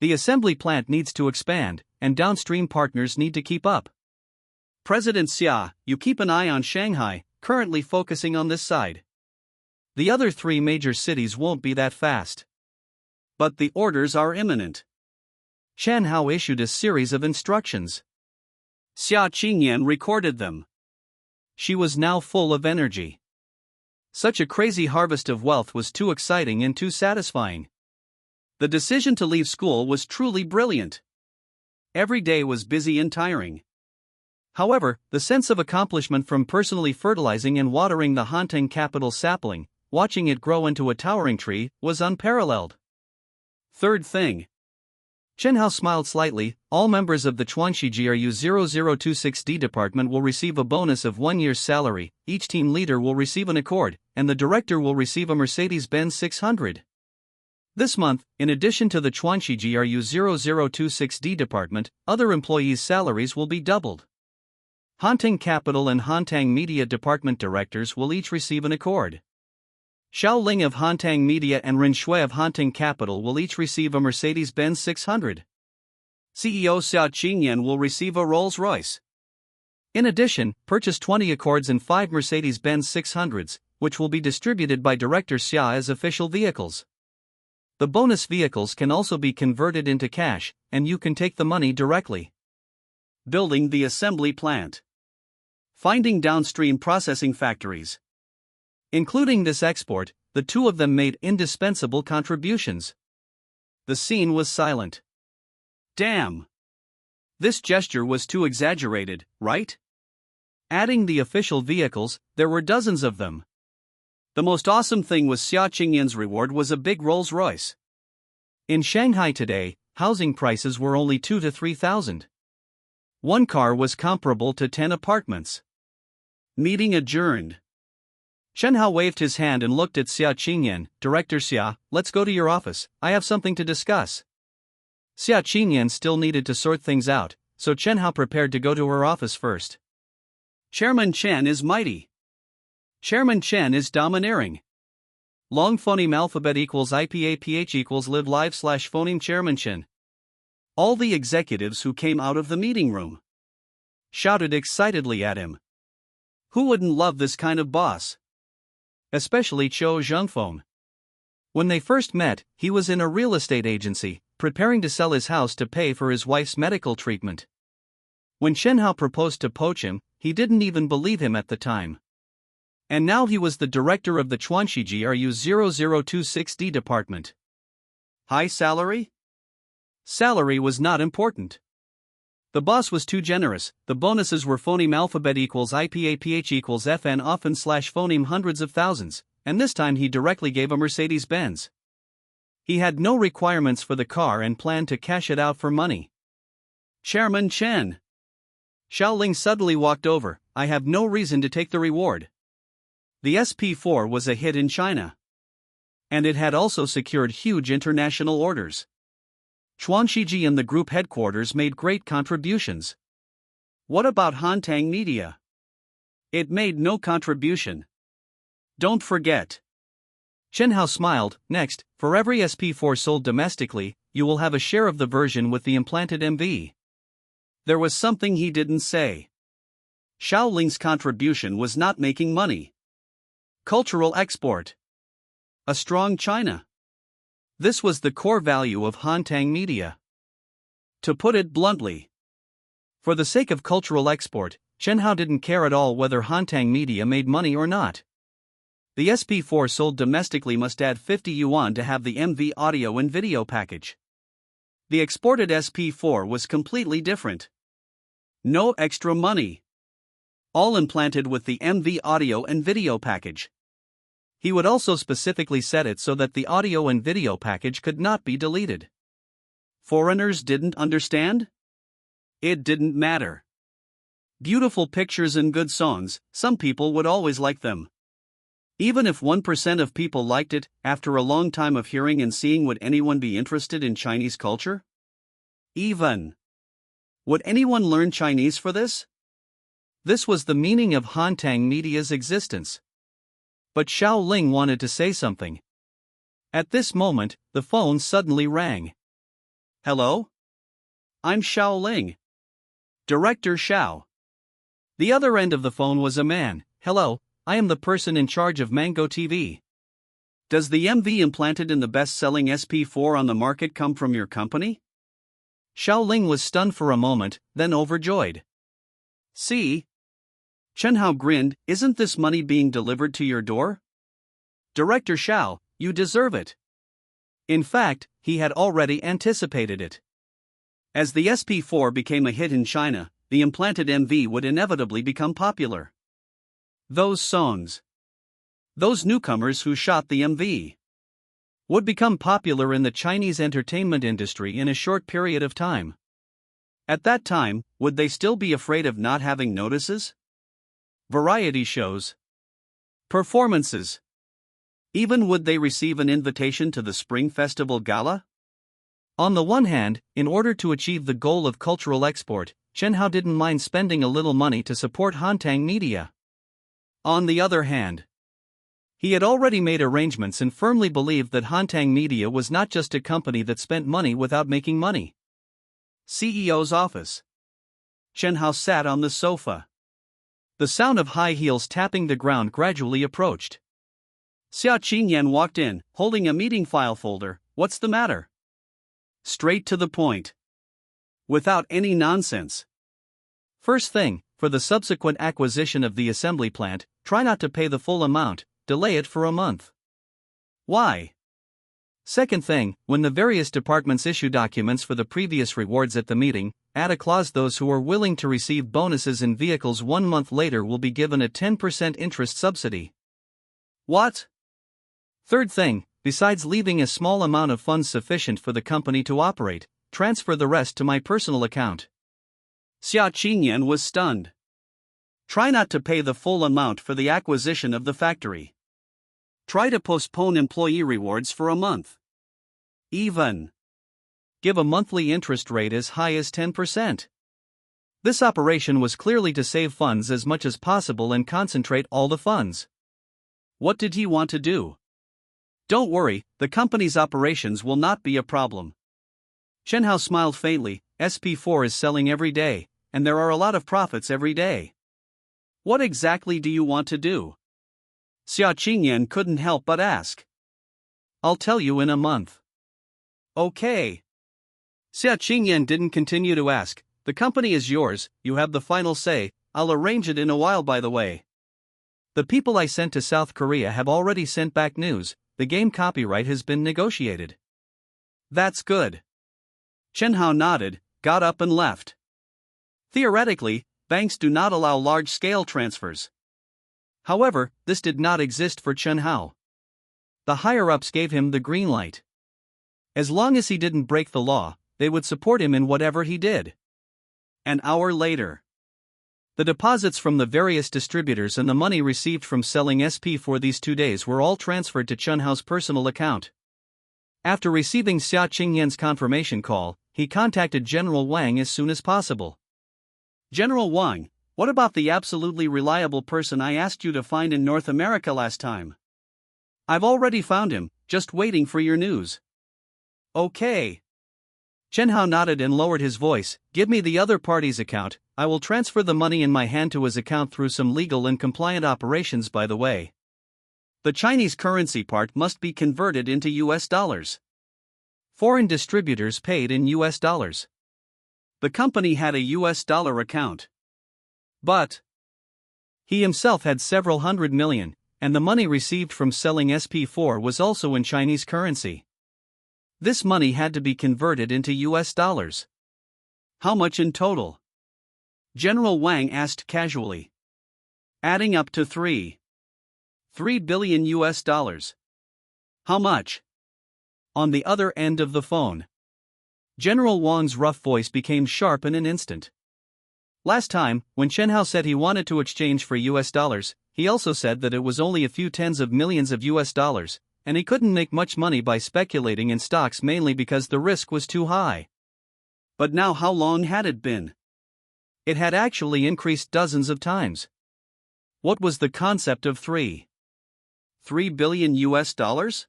The assembly plant needs to expand, and downstream partners need to keep up. President Xia, you keep an eye on Shanghai, currently focusing on this side. The other 3 major cities won't be that fast. But the orders are imminent. Chen Hao issued a series of instructions. Xia Qingyan recorded them. She was now full of energy. Such a crazy harvest of wealth was too exciting and too satisfying. The decision to leave school was truly brilliant. Every day was busy and tiring. However, the sense of accomplishment from personally fertilizing and watering the Hanteng Capital sapling, watching it grow into a towering tree, was unparalleled. Third thing. Chen Hao smiled slightly. All members of the Chuanxiji RU0026D department will receive a bonus of 1 year's salary, each team leader will receive an Accord, and the director will receive a Mercedes-Benz 600. This month, in addition to the Chuanxiji RU0026D department, other employees' salaries will be doubled. Hanteng Capital and Hanteng Media department directors will each receive an Accord. Xiao Ling of Hanteng Media and Ren Shui of Hanteng Capital will each receive a Mercedes-Benz 600. CEO Xia Qingyan will receive a Rolls-Royce. In addition, purchase 20 Accords and 5 Mercedes-Benz 600s, which will be distributed by Director Xia as official vehicles. The bonus vehicles can also be converted into cash, and you can take the money directly. Building the assembly plant. Finding downstream processing factories. Including this export, the two of them made indispensable contributions. The scene was silent. Damn. This gesture was too exaggerated, right? Adding the official vehicles, there were dozens of them. The most awesome thing was Xia Qingyan's reward was a big Rolls-Royce. In Shanghai today, housing prices were only 2 to 3,000. One car was comparable to 10 apartments. Meeting adjourned. Chen Hao waved his hand and looked at Xia Qingyan. Director Xia, let's go to your office, I have something to discuss. Xia Qingyan still needed to sort things out, so Chen Hao prepared to go to her office first. Chairman Chen is mighty. Chairman Chen is domineering. Long phoneme alphabet equals IPAPH equals live live slash phoneme Chairman Chen. All the executives who came out of the meeting room shouted excitedly at him. Who wouldn't love this kind of boss? Especially Zhou Zhengfeng. When they first met, he was in a real estate agency, preparing to sell his house to pay for his wife's medical treatment. When Chen Hao proposed to poach him, he didn't even believe him at the time. And now he was the director of the Chuanxiji RU0026D department. High salary? Salary was not important. The boss was too generous. The bonuses were phoneme alphabet equals IPAPH equals FN often slash phoneme hundreds of thousands, and this time he directly gave a Mercedes-Benz. He had no requirements for the car and planned to cash it out for money. Chairman Chen. Xiaoling suddenly walked over. I have no reason to take the reward. The SP4 was a hit in China. And it had also secured huge international orders. Chuanxiji and the group headquarters made great contributions. What about Hantang Media? It made no contribution. Don't forget. Chen Hao smiled. Next, for every SP4 sold domestically, you will have a share of the version with the implanted MV. There was something he didn't say. Xiaoling's contribution was not making money. Cultural export. A strong China. This was the core value of Hantang Media. To put it bluntly, for the sake of cultural export, Chen Hao didn't care at all whether Hantang Media made money or not. The SP4 sold domestically must add 50 yuan to have the MV audio and video package. The exported SP4 was completely different. No extra money. All implanted with the MV audio and video package. He would also specifically set it so that the audio and video package could not be deleted. Foreigners didn't understand? It didn't matter. Beautiful pictures and good songs, some people would always like them. Even if 1% of people liked it, after a long time of hearing and seeing, would anyone be interested in Chinese culture? Would anyone learn Chinese for this? This was the meaning of Hantang Media's existence. But Xiaoling wanted to say something. At this moment, the phone suddenly rang. Hello? I'm Xiaoling. Director Xiao. The other end of the phone was a man. Hello, I am the person in charge of Mango TV. Does the MV implanted in the best-selling SP4 on the market come from your company? Xiaoling was stunned for a moment, then overjoyed. See? Chen Hao grinned. Isn't this money being delivered to your door? Director Xiao, you deserve it. In fact, he had already anticipated it. As the SP4 became a hit in China, the implanted MV would inevitably become popular. Those songs, those newcomers who shot the MV, would become popular in the Chinese entertainment industry in a short period of time. At that time, would they still be afraid of not having notices? Variety shows, performances. Even would they receive an invitation to the Spring Festival Gala? On the one hand, in order to achieve the goal of cultural export, Chen Hao didn't mind spending a little money to support Hantang Media. On the other hand, he had already made arrangements and firmly believed that Hantang Media was not just a company that spent money without making money. CEO's office. Chen Hao sat on the sofa. The sound of high heels tapping the ground gradually approached. Xia Qingyan walked in, holding a meeting file folder. What's the matter? Straight to the point. Without any nonsense. First thing, for the subsequent acquisition of the assembly plant, try not to pay the full amount, delay it for a month. Why? Second thing, when the various departments issue documents for the previous rewards at the meeting, add a clause those who are willing to receive bonuses in vehicles 1 month later will be given a 10% interest subsidy. What? Third thing, besides leaving a small amount of funds sufficient for the company to operate, transfer the rest to my personal account. Xia Qingyan was stunned. Try not to pay the full amount for the acquisition of the factory. Try to postpone employee rewards for a month. Even give a monthly interest rate as high as 10%. This operation was clearly to save funds as much as possible and concentrate all the funds. What did he want to do? Don't worry, the company's operations will not be a problem. Chen Hao smiled faintly. SP4 is selling every day, and there are a lot of profits every day. What exactly do you want to do? Xia Qingyan couldn't help but ask. I'll tell you in a month. Okay. Xia Qingyan didn't continue to ask. The company is yours, you have the final say, I'll arrange it in a while by the way. The people I sent to South Korea have already sent back news, the game copyright has been negotiated. That's good. Chen Hao nodded, got up and left. Theoretically, banks do not allow large-scale transfers. However, this did not exist for Chen Hao. The higher-ups gave him the green light. As long as he didn't break the law, they would support him in whatever he did. An hour later, the deposits from the various distributors and the money received from selling SP for these 2 days were all transferred to Chen Hao's personal account. After receiving Xia Qingyan's confirmation call, he contacted General Wang as soon as possible. General Wang, what about the absolutely reliable person I asked you to find in North America last time? I've already found him, just waiting for your news. Okay. Chen Hao nodded and lowered his voice. Give me the other party's account, I will transfer the money in my hand to his account through some legal and compliant operations by the way. The Chinese currency part must be converted into US dollars. Foreign distributors paid in US dollars. The company had a US dollar account. But he himself had several hundred million, and the money received from selling SP4 was also in Chinese currency. This money had to be converted into US dollars. How much in total? General Wang asked casually. Adding up to 3 billion US dollars. How much? On the other end of the phone, General Wang's rough voice became sharp in an instant. Last time, when Chen Hao said he wanted to exchange for US dollars, he also said that it was only a few tens of millions of US dollars, and he couldn't make much money by speculating in stocks mainly because the risk was too high. But now how long had it been? It had actually increased dozens of times. What was the concept of 3 billion US dollars?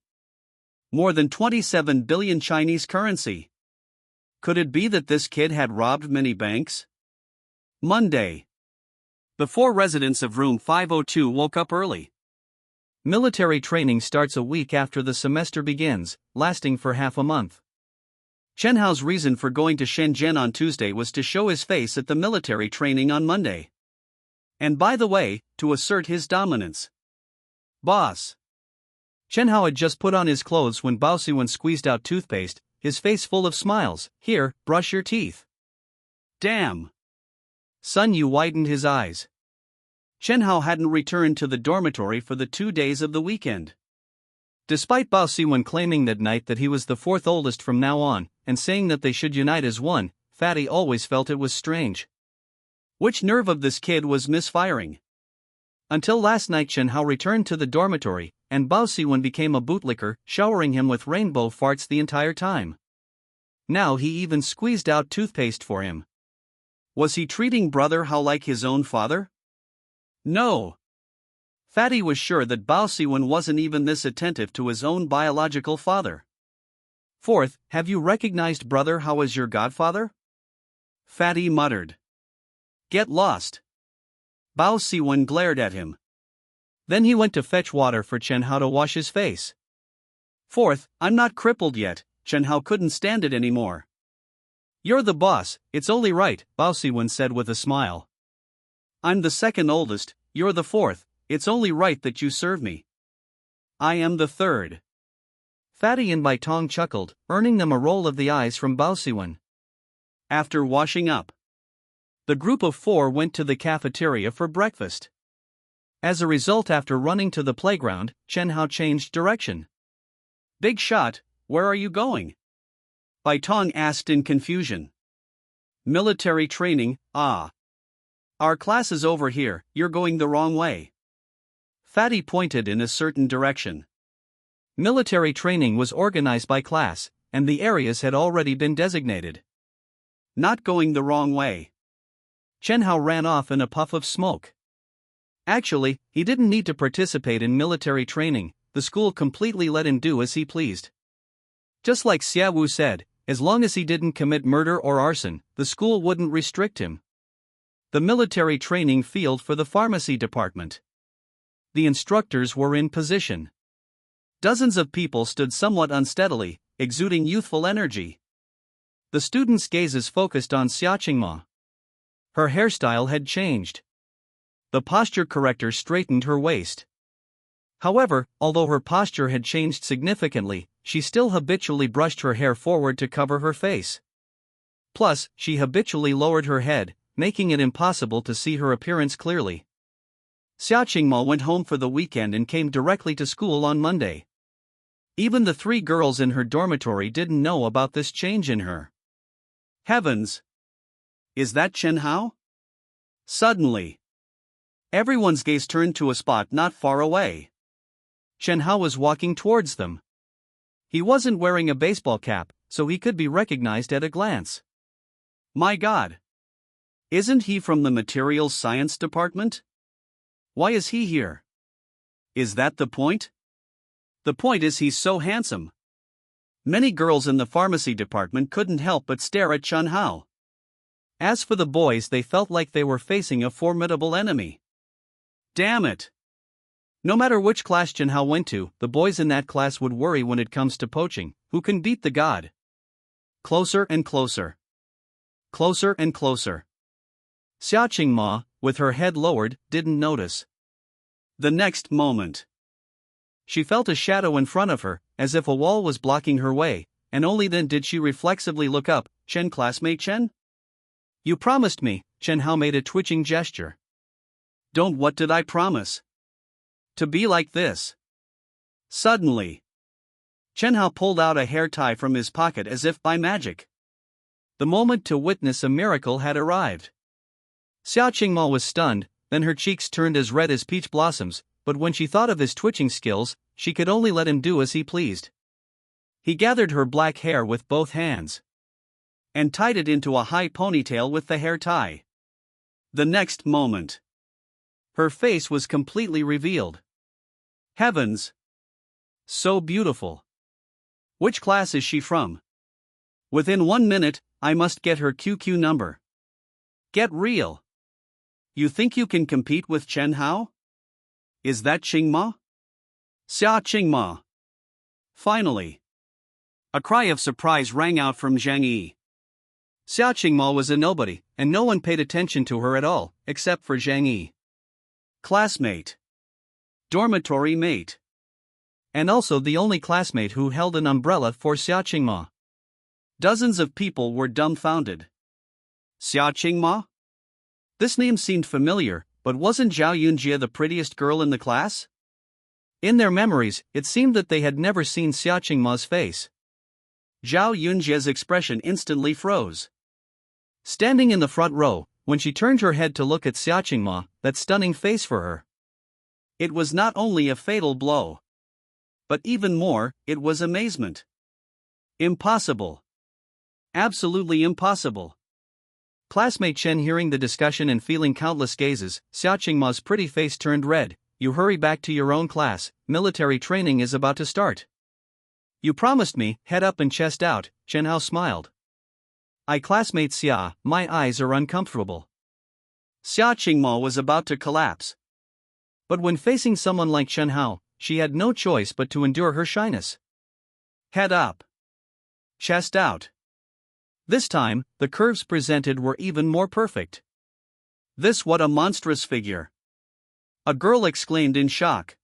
More than 27 billion Chinese currency. Could it be that this kid had robbed many banks? Monday. The 4 residents of room 502 woke up early. Military training starts a week after the semester begins, lasting for half a month. Chen Hao's reason for going to Shenzhen on Tuesday was to show his face at the military training on Monday. And by the way, to assert his dominance. Boss. Chen Hao had just put on his clothes when Bao Siwen squeezed out toothpaste, his face full of smiles. Here, brush your teeth. Damn. Sun Yu widened his eyes. Chen Hao hadn't returned to the dormitory for the 2 days of the weekend. Despite Bao Siwen claiming that night that he was the 4th oldest from now on, and saying that they should unite as one, Fatty always felt it was strange. Which nerve of this kid was misfiring? Until last night Chen Hao returned to the dormitory, and Bao Siwen became a bootlicker, showering him with rainbow farts the entire time. Now he even squeezed out toothpaste for him. Was he treating Brother Hao like his own father? No. Fatty was sure that Bao Siwen wasn't even this attentive to his own biological father. Fourth, have you recognized Brother Hao as your godfather? Fatty muttered. Get lost. Bao Siwen glared at him. Then he went to fetch water for Chen Hao to wash his face. Fourth, I'm not crippled yet. Chen Hao couldn't stand it anymore. You're the boss, it's only right, Bao Siwen said with a smile. I'm the second oldest, you're the fourth, it's only right that you serve me. I am the third. Fatty and Bai Tong chuckled, earning them a roll of the eyes from Bao Siwen. After washing up, the group of four went to the cafeteria for breakfast. As a result, after running to the playground, Chen Hao changed direction. Big shot, where are you going? Bai Tong asked in confusion. Military training, ah. Our class is over here, you're going the wrong way. Fatty pointed in a certain direction. Military training was organized by class, and the areas had already been designated. Not going the wrong way. Chen Hao ran off in a puff of smoke. Actually, he didn't need to participate in military training, the school completely let him do as he pleased. Just like Xia Wu said, as long as he didn't commit murder or arson, the school wouldn't restrict him. The military training field for the pharmacy department. The instructors were in position. Dozens of people stood somewhat unsteadily, exuding youthful energy. The students' gazes focused on Xia Qingma. Her hairstyle had changed. The posture corrector straightened her waist. However, although her posture had changed significantly, she still habitually brushed her hair forward to cover her face. Plus, she habitually lowered her head, making it impossible to see her appearance clearly. Xia Qingma went home for the weekend and came directly to school on Monday. Even the three girls in her dormitory didn't know about this change in her. Heavens! Is that Chen Hao? Suddenly, everyone's gaze turned to a spot not far away. Chen Hao was walking towards them. He wasn't wearing a baseball cap, so he could be recognized at a glance. My God! Isn't he from the materials science department? Why is he here? Is that the point? The point is he's so handsome. Many girls in the pharmacy department couldn't help but stare at Chen Hao. As for the boys, they felt like they were facing a formidable enemy. Damn it! No matter which class Chen Hao went to, the boys in that class would worry when it comes to poaching. Who can beat the god? Closer and closer. Closer and closer. Xia Qingma, with her head lowered, didn't notice. The next moment, she felt a shadow in front of her, as if a wall was blocking her way, and only then did she reflexively look up. Chen, classmate Chen? You promised me, Chen Hao made a twitching gesture. Don't, what did I promise? To be like this. Suddenly, Chen Hao pulled out a hair tie from his pocket as if by magic. The moment to witness a miracle had arrived. Xia Qingma was stunned, then her cheeks turned as red as peach blossoms, but when she thought of his twitching skills, she could only let him do as he pleased. He gathered her black hair with both hands and tied it into a high ponytail with the hair tie. The next moment, her face was completely revealed. Heavens! So beautiful. Which class is she from? Within 1 minute, I must get her QQ number. Get real. You think you can compete with Chen Hao? Is that Qingma? Xia Qingma. Finally. A cry of surprise rang out from Zhang Yi. Xia Qingma was a nobody, and no one paid attention to her at all, except for Zhang Yi. Classmate. Dormitory mate. And also the only classmate who held an umbrella for Xia Qingma. Dozens of people were dumbfounded. Xia Qingma? This name seemed familiar, but wasn't Zhao Yunjie the prettiest girl in the class? In their memories, it seemed that they had never seen Xia Qingma's face. Zhao Yunjie's expression instantly froze. Standing in the front row, when she turned her head to look at Xia Qingma, that stunning face for her. It was not only a fatal blow, but even more, it was amazement. Impossible. Absolutely impossible. Classmate Chen, hearing the discussion and feeling countless gazes, Xia Qingma's pretty face turned red. You hurry back to your own class, military training is about to start. You promised me, head up and chest out, Chen Hao smiled. Classmate Xia, my eyes are uncomfortable. Xia Qingma was about to collapse. But when facing someone like Chen Hao, she had no choice but to endure her shyness. Head up. Chest out. This time, the curves presented were even more perfect. This what a monstrous figure! A girl exclaimed in shock.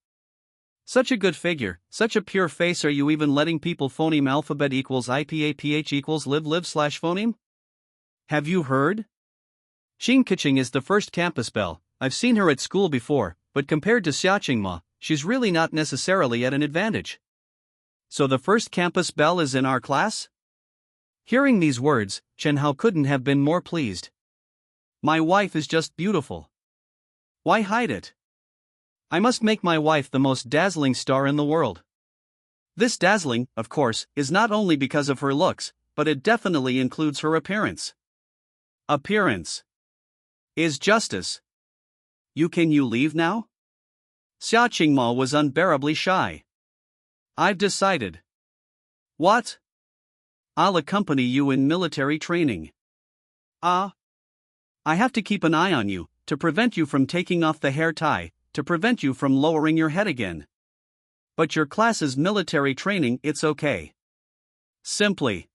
Such a good figure, such a pure face. Are you even letting people phoneme alphabet equals IPAPH equals live/phoneme? Have you heard? Xin Keqing is the first campus belle. I've seen her at school before, but compared to Xia Ma, she's really not necessarily at an advantage. So the first campus belle is in our class? Hearing these words, Chen Hao couldn't have been more pleased. My wife is just beautiful. Why hide it? I must make my wife the most dazzling star in the world. This dazzling, of course, is not only because of her looks, but it definitely includes her appearance. Appearance is justice. Can you leave now? Xia Qingma was unbearably shy. I've decided. What? I'll accompany you in military training. I have to keep an eye on you, to prevent you from taking off the hair tie, to prevent you from lowering your head again. But your class is military training, it's okay. Simply.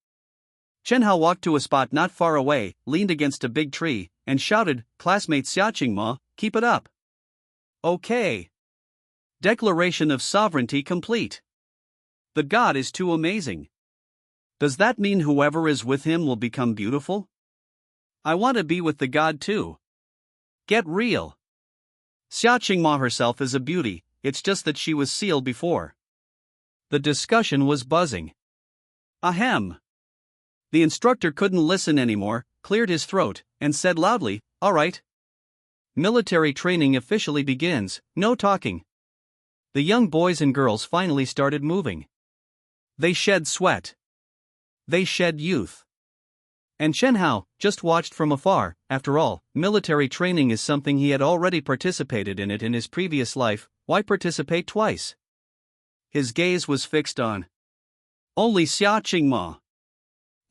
Chen Hao walked to a spot not far away, leaned against a big tree, and shouted, "Classmate Xia Qingma, keep it up." Okay. Declaration of sovereignty complete. The god is too amazing. Does that mean whoever is with him will become beautiful? I want to be with the god too. Get real. Xia Qingma herself is a beauty, it's just that she was sealed before. The discussion was buzzing. Ahem. The instructor couldn't listen anymore, cleared his throat, and said loudly, "All right. Military training officially begins, no talking." The young boys and girls finally started moving. They shed sweat. They shed youth. And Chen Hao just watched from afar. After all, military training is something he had already participated in it in his previous life, why participate twice? His gaze was fixed on only Xia Qingma.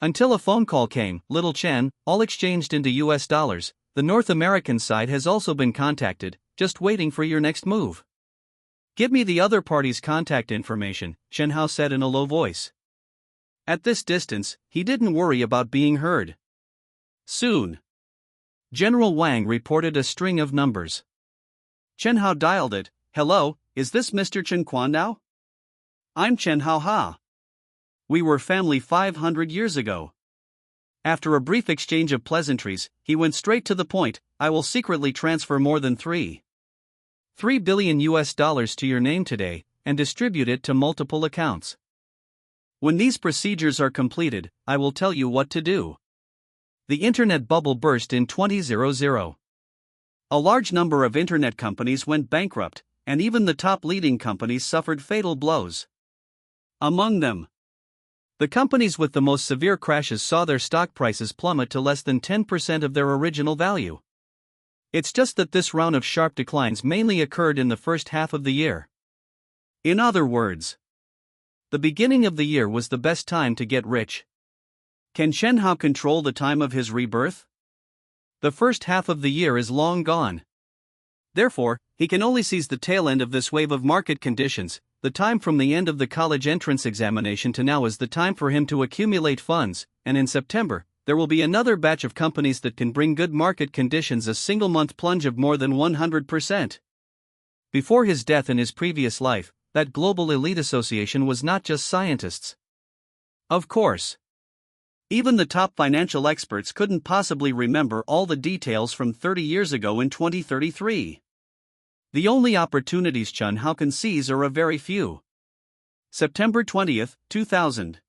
Until a phone call came, "Little Chen, all exchanged into US dollars, the North American side has also been contacted, just waiting for your next move." "Give me the other party's contact information," Chen Hao said in a low voice. At this distance, he didn't worry about being heard. Soon, General Wang reported a string of numbers. Chen Hao dialed it. "Hello, is this Mr. Chen Quandao? I'm Chen Hao Ha. We were family 500 years ago." After a brief exchange of pleasantries, he went straight to the point. "I will secretly transfer more than $3 billion to your name today, and distribute it to multiple accounts. When these procedures are completed, I will tell you what to do." The internet bubble burst in 2000. A large number of internet companies went bankrupt, and even the top leading companies suffered fatal blows. Among them, the companies with the most severe crashes saw their stock prices plummet to less than 10% of their original value. It's just that this round of sharp declines mainly occurred in the first half of the year. In other words, the beginning of the year was the best time to get rich. Can Chen Hao control the time of his rebirth? The first half of the year is long gone. Therefore, he can only seize the tail end of this wave of market conditions. The time from the end of the college entrance examination to now is the time for him to accumulate funds, and in September, there will be another batch of companies that can bring good market conditions, a single month plunge of more than 100%. Before his death in his previous life, that global elite association was not just scientists. Of course. Even the top financial experts couldn't possibly remember all the details from 30 years ago in 2033. The only opportunities Chen Hao can seize are a very few. September 20th, 2000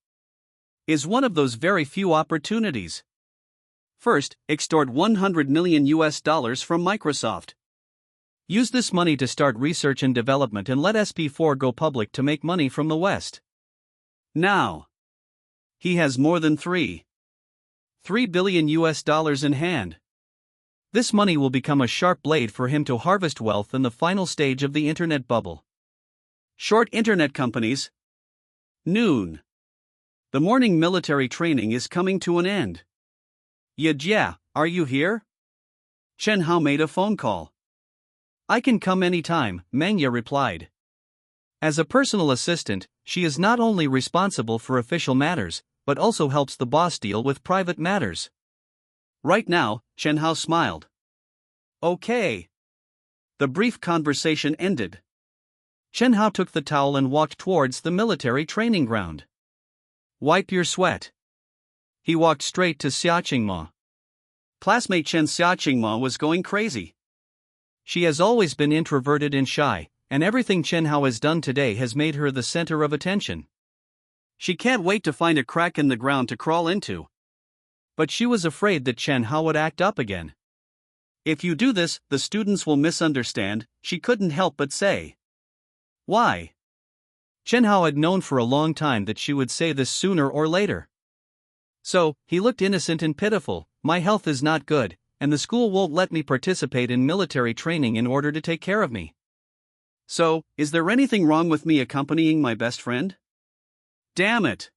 is one of those very few opportunities. First, extort $100 million from Microsoft. Use this money to start research and development and let SP4 go public to make money from the West. Now, he has more than $3 billion in hand. This money will become a sharp blade for him to harvest wealth in the final stage of the internet bubble. Short internet companies. Noon. The morning military training is coming to an end. "Yeah, are you here?" Chen Hao made a phone call. "I can come anytime," Manga replied. As a personal assistant, she is not only responsible for official matters, but also helps the boss deal with private matters. Right now, Chen Hao smiled. Okay. The brief conversation ended. Chen Hao took the towel and walked towards the military training ground. Wipe your sweat. He walked straight to Xia Qingma. Classmate Chen Xia Qingma was going crazy. She has always been introverted and shy, and everything Chen Hao has done today has made her the center of attention. She can't wait to find a crack in the ground to crawl into. But she was afraid that Chen Hao would act up again. If you do this, the students will misunderstand, she couldn't help but say. Why? Chen Hao had known for a long time that she would say this sooner or later. So, he looked innocent and pitiful. My health is not good, and the school won't let me participate in military training in order to take care of me. So, is there anything wrong with me accompanying my best friend? Damn it!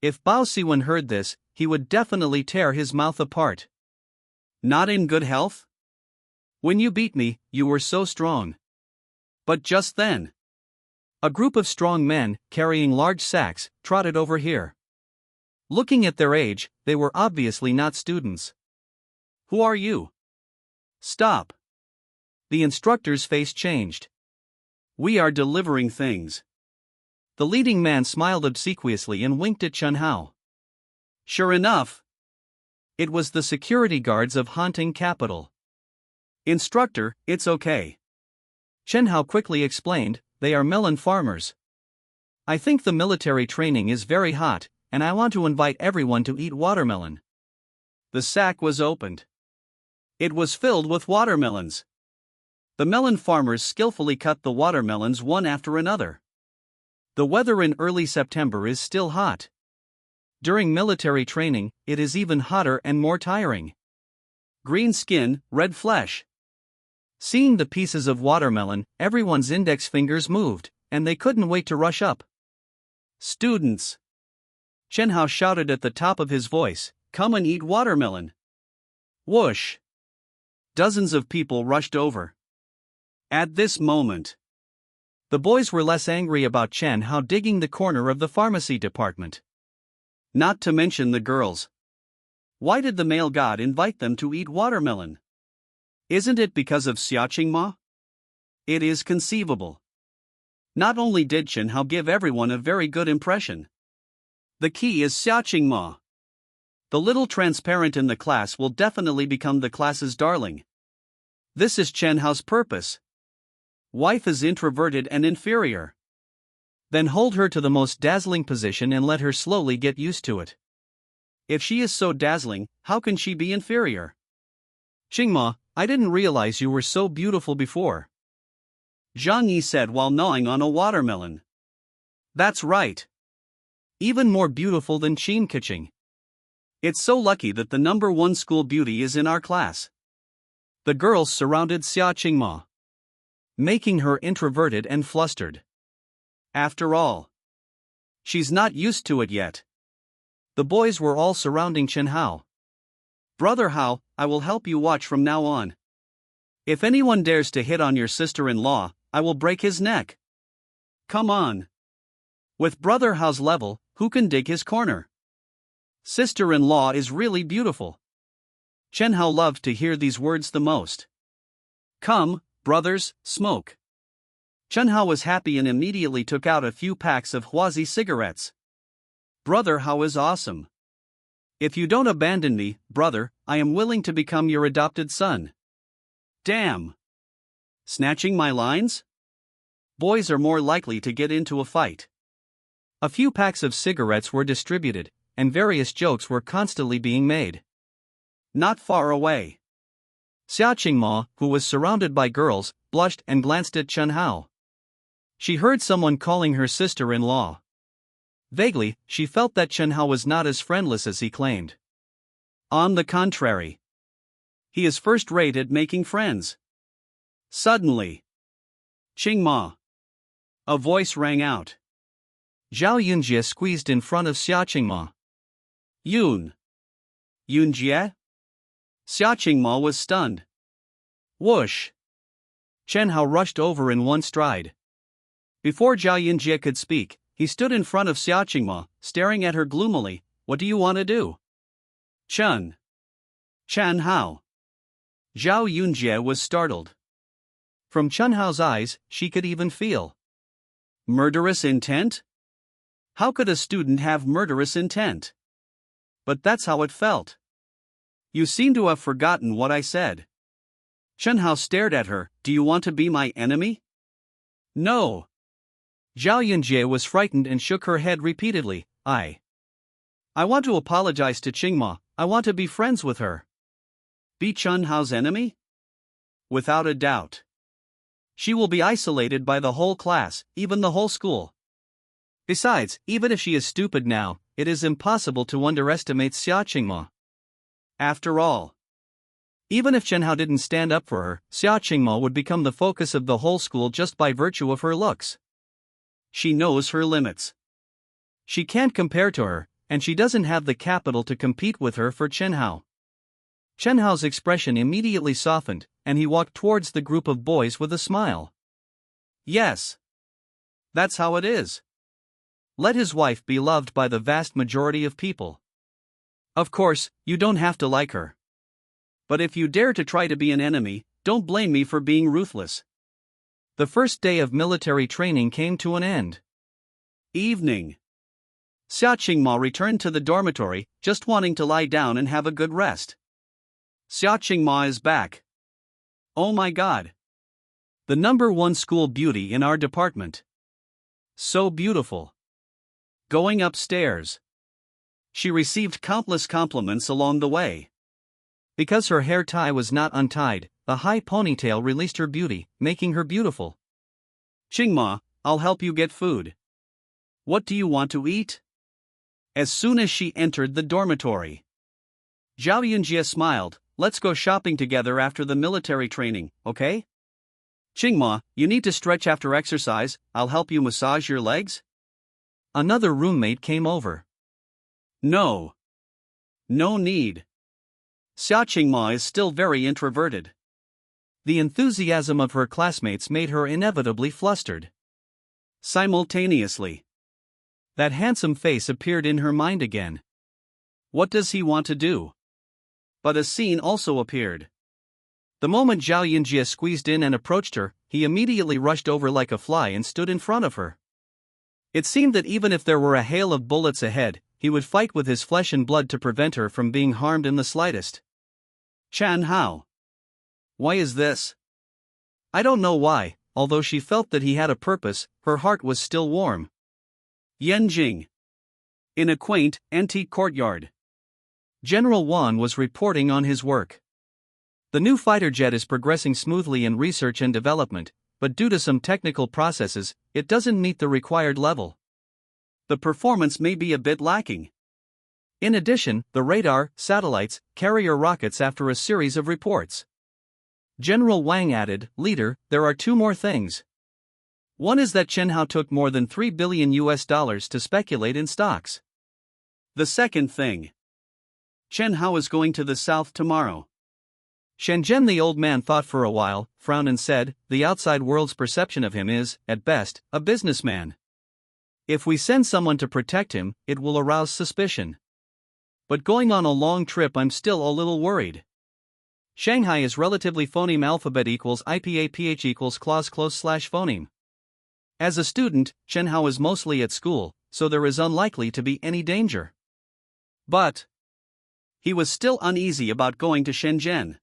If Bao Siwen heard this, he would definitely tear his mouth apart. Not in good health? When you beat me, you were so strong. But just then, a group of strong men, carrying large sacks, trotted over here. Looking at their age, they were obviously not students. Who are you? Stop. The instructor's face changed. We are delivering things. The leading man smiled obsequiously and winked at Chen Hao. Sure enough, it was the security guards of Haunting Capital. Instructor, it's okay. Chen Hao quickly explained, they are melon farmers. I think the military training is very hot, and I want to invite everyone to eat watermelon. The sack was opened. It was filled with watermelons. The melon farmers skillfully cut the watermelons one after another. The weather in early September is still hot. During military training, it is even hotter and more tiring. Green skin, red flesh. Seeing the pieces of watermelon, everyone's index fingers moved, and they couldn't wait to rush up. Students! Chen Hao shouted at the top of his voice, come and eat watermelon. Whoosh! Dozens of people rushed over. At this moment, the boys were less angry about Chen Hao digging the corner of the pharmacy department. Not to mention the girls. Why did the male god invite them to eat watermelon? Isn't it because of Xia Qingma? It is conceivable. Not only did Chen Hao give everyone a very good impression. The key is Xia Qingma. The little transparent in the class will definitely become the class's darling. This is Chen Hao's purpose. Wife is introverted and inferior. Then hold her to the most dazzling position and let her slowly get used to it. If she is so dazzling, how can she be inferior? Qingma, I didn't realize you were so beautiful before. Zhang Yi said while gnawing on a watermelon. That's right. Even more beautiful than Qin Keqing. It's so lucky that the number one school beauty is in our class. The girls surrounded Xia Qingma, making her introverted and flustered. After all, she's not used to it yet. The boys were all surrounding Chen Hao. Brother Hao, I will help you watch from now on. If anyone dares to hit on your sister-in-law, I will break his neck. Come on. With Brother Hao's level, who can dig his corner? Sister-in-law is really beautiful. Chen Hao loved to hear these words the most. Come, brothers, smoke. Chen Hao was happy and immediately took out a few packs of Huazi cigarettes. Brother Hao is awesome. If you don't abandon me, brother, I am willing to become your adopted son. Damn. Snatching my lines? Boys are more likely to get into a fight. A few packs of cigarettes were distributed, and various jokes were constantly being made. Not far away, Xia Qingma, who was surrounded by girls, blushed and glanced at Chen Hao. She heard someone calling her sister-in-law. Vaguely, she felt that Chen Hao was not as friendless as he claimed. On the contrary, he is first-rate at making friends. Suddenly, Qingma. A voice rang out. Zhao Yunjie squeezed in front of Xia Qingma. Yunjie? Xia Qingma was stunned. Whoosh! Chen Hao rushed over in one stride. Before Zhao Yunjie could speak, he stood in front of Xia Qingma, staring at her gloomily. What do you want to do? Chen Hao. Zhao Yunjie was startled. From Chunhao's eyes, she could even feel murderous intent? How could a student have murderous intent? But that's how it felt. You seem to have forgotten what I said. Chunhao stared at her. Do you want to be my enemy? No. Zhao Yunjie was frightened and shook her head repeatedly. I want to apologize to Qingma. I want to be friends with her. Be Chunhao's enemy? Without a doubt. She will be isolated by the whole class, even the whole school. Besides, even if she is stupid now, it is impossible to underestimate Xia Qingma. After all, even if Chunhao didn't stand up for her, Xia Qingma would become the focus of the whole school just by virtue of her looks. She knows her limits. She can't compare to her, and she doesn't have the capital to compete with her for Chunhao. Chunhao's expression immediately softened, and he walked towards the group of boys with a smile. Yes. That's how it is. Let his wife be loved by the vast majority of people. Of course, you don't have to like her. But if you dare to try to be an enemy, don't blame me for being ruthless. The first day of military training came to an end. Evening. Xia Qingma returned to the dormitory, just wanting to lie down and have a good rest. Xia Qingma is back. Oh my god. The #1 school beauty in our department. So beautiful. Going upstairs, she received countless compliments along the way. Because her hair tie was not untied, the high ponytail released her beauty, making her beautiful. Qingma, I'll help you get food. What do you want to eat? As soon as she entered the dormitory, Zhao Yunjie smiled. Let's go shopping together after the military training, okay? Qingma, you need to stretch after exercise. I'll help you massage your legs. Another roommate came over. No. No need. Xia Qingma is still very introverted. The enthusiasm of her classmates made her inevitably flustered. Simultaneously, that handsome face appeared in her mind again. What does he want to do? But a scene also appeared. The moment Zhao Yunjie squeezed in and approached her, he immediately rushed over like a fly and stood in front of her. It seemed that even if there were a hail of bullets ahead, he would fight with his flesh and blood to prevent her from being harmed in the slightest. Chunhao. Why is this? I don't know why, although she felt that he had a purpose, her heart was still warm. Yanjing. In a quaint, antique courtyard, General Wan was reporting on his work. The new fighter jet is progressing smoothly in research and development, but due to some technical processes, it doesn't meet the required level. The performance may be a bit lacking. In addition, the radar, satellites, carrier rockets after a series of reports. General Wang added, Leader, there are two more things. One is that Chunhao took more than $3 billion to speculate in stocks. The second thing. Chunhao is going to the south tomorrow. Shenzhen, the old man thought for a while, frowned and said, the outside world's perception of him is, at best, a businessman. If we send someone to protect him, it will arouse suspicion. But going on a long trip, I'm still a little worried. Shanghai is relatively phoneme alphabet equals IPAPH equals clause close / phoneme. As a student, Chunhao is mostly at school, so there is unlikely to be any danger. But he was still uneasy about going to Shenzhen.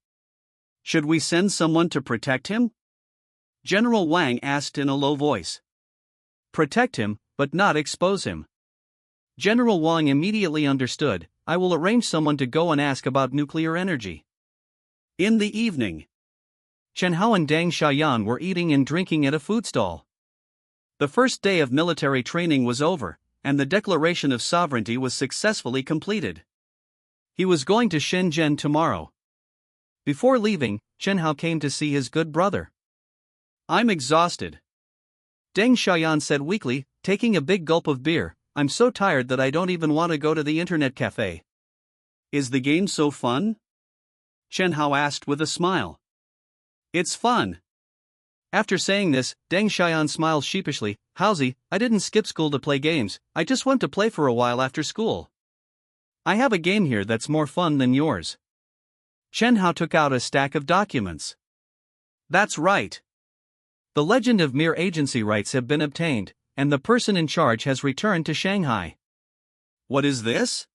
Should we send someone to protect him? General Wang asked in a low voice. Protect him, but not expose him. General Wang immediately understood. I will arrange someone to go and ask about nuclear energy. In the evening, Chunhao and Deng Xiaoyan were eating and drinking at a food stall. The first day of military training was over, and the declaration of sovereignty was successfully completed. He was going to Shenzhen tomorrow. Before leaving, Chunhao came to see his good brother. I'm exhausted, Deng Xiaoyan said weakly, taking a big gulp of beer. I'm so tired that I don't even want to go to the internet cafe. Is the game so fun? Chunhao asked with a smile. It's fun. After saying this, Deng Xiaoyan smiled sheepishly. Howsy, I didn't skip school to play games, I just went to play for a while after school. I have a game here that's more fun than yours. Chen Hao took out a stack of documents. That's right. The Legend of Mir agency rights have been obtained, and the person in charge has returned to Shanghai. What is this?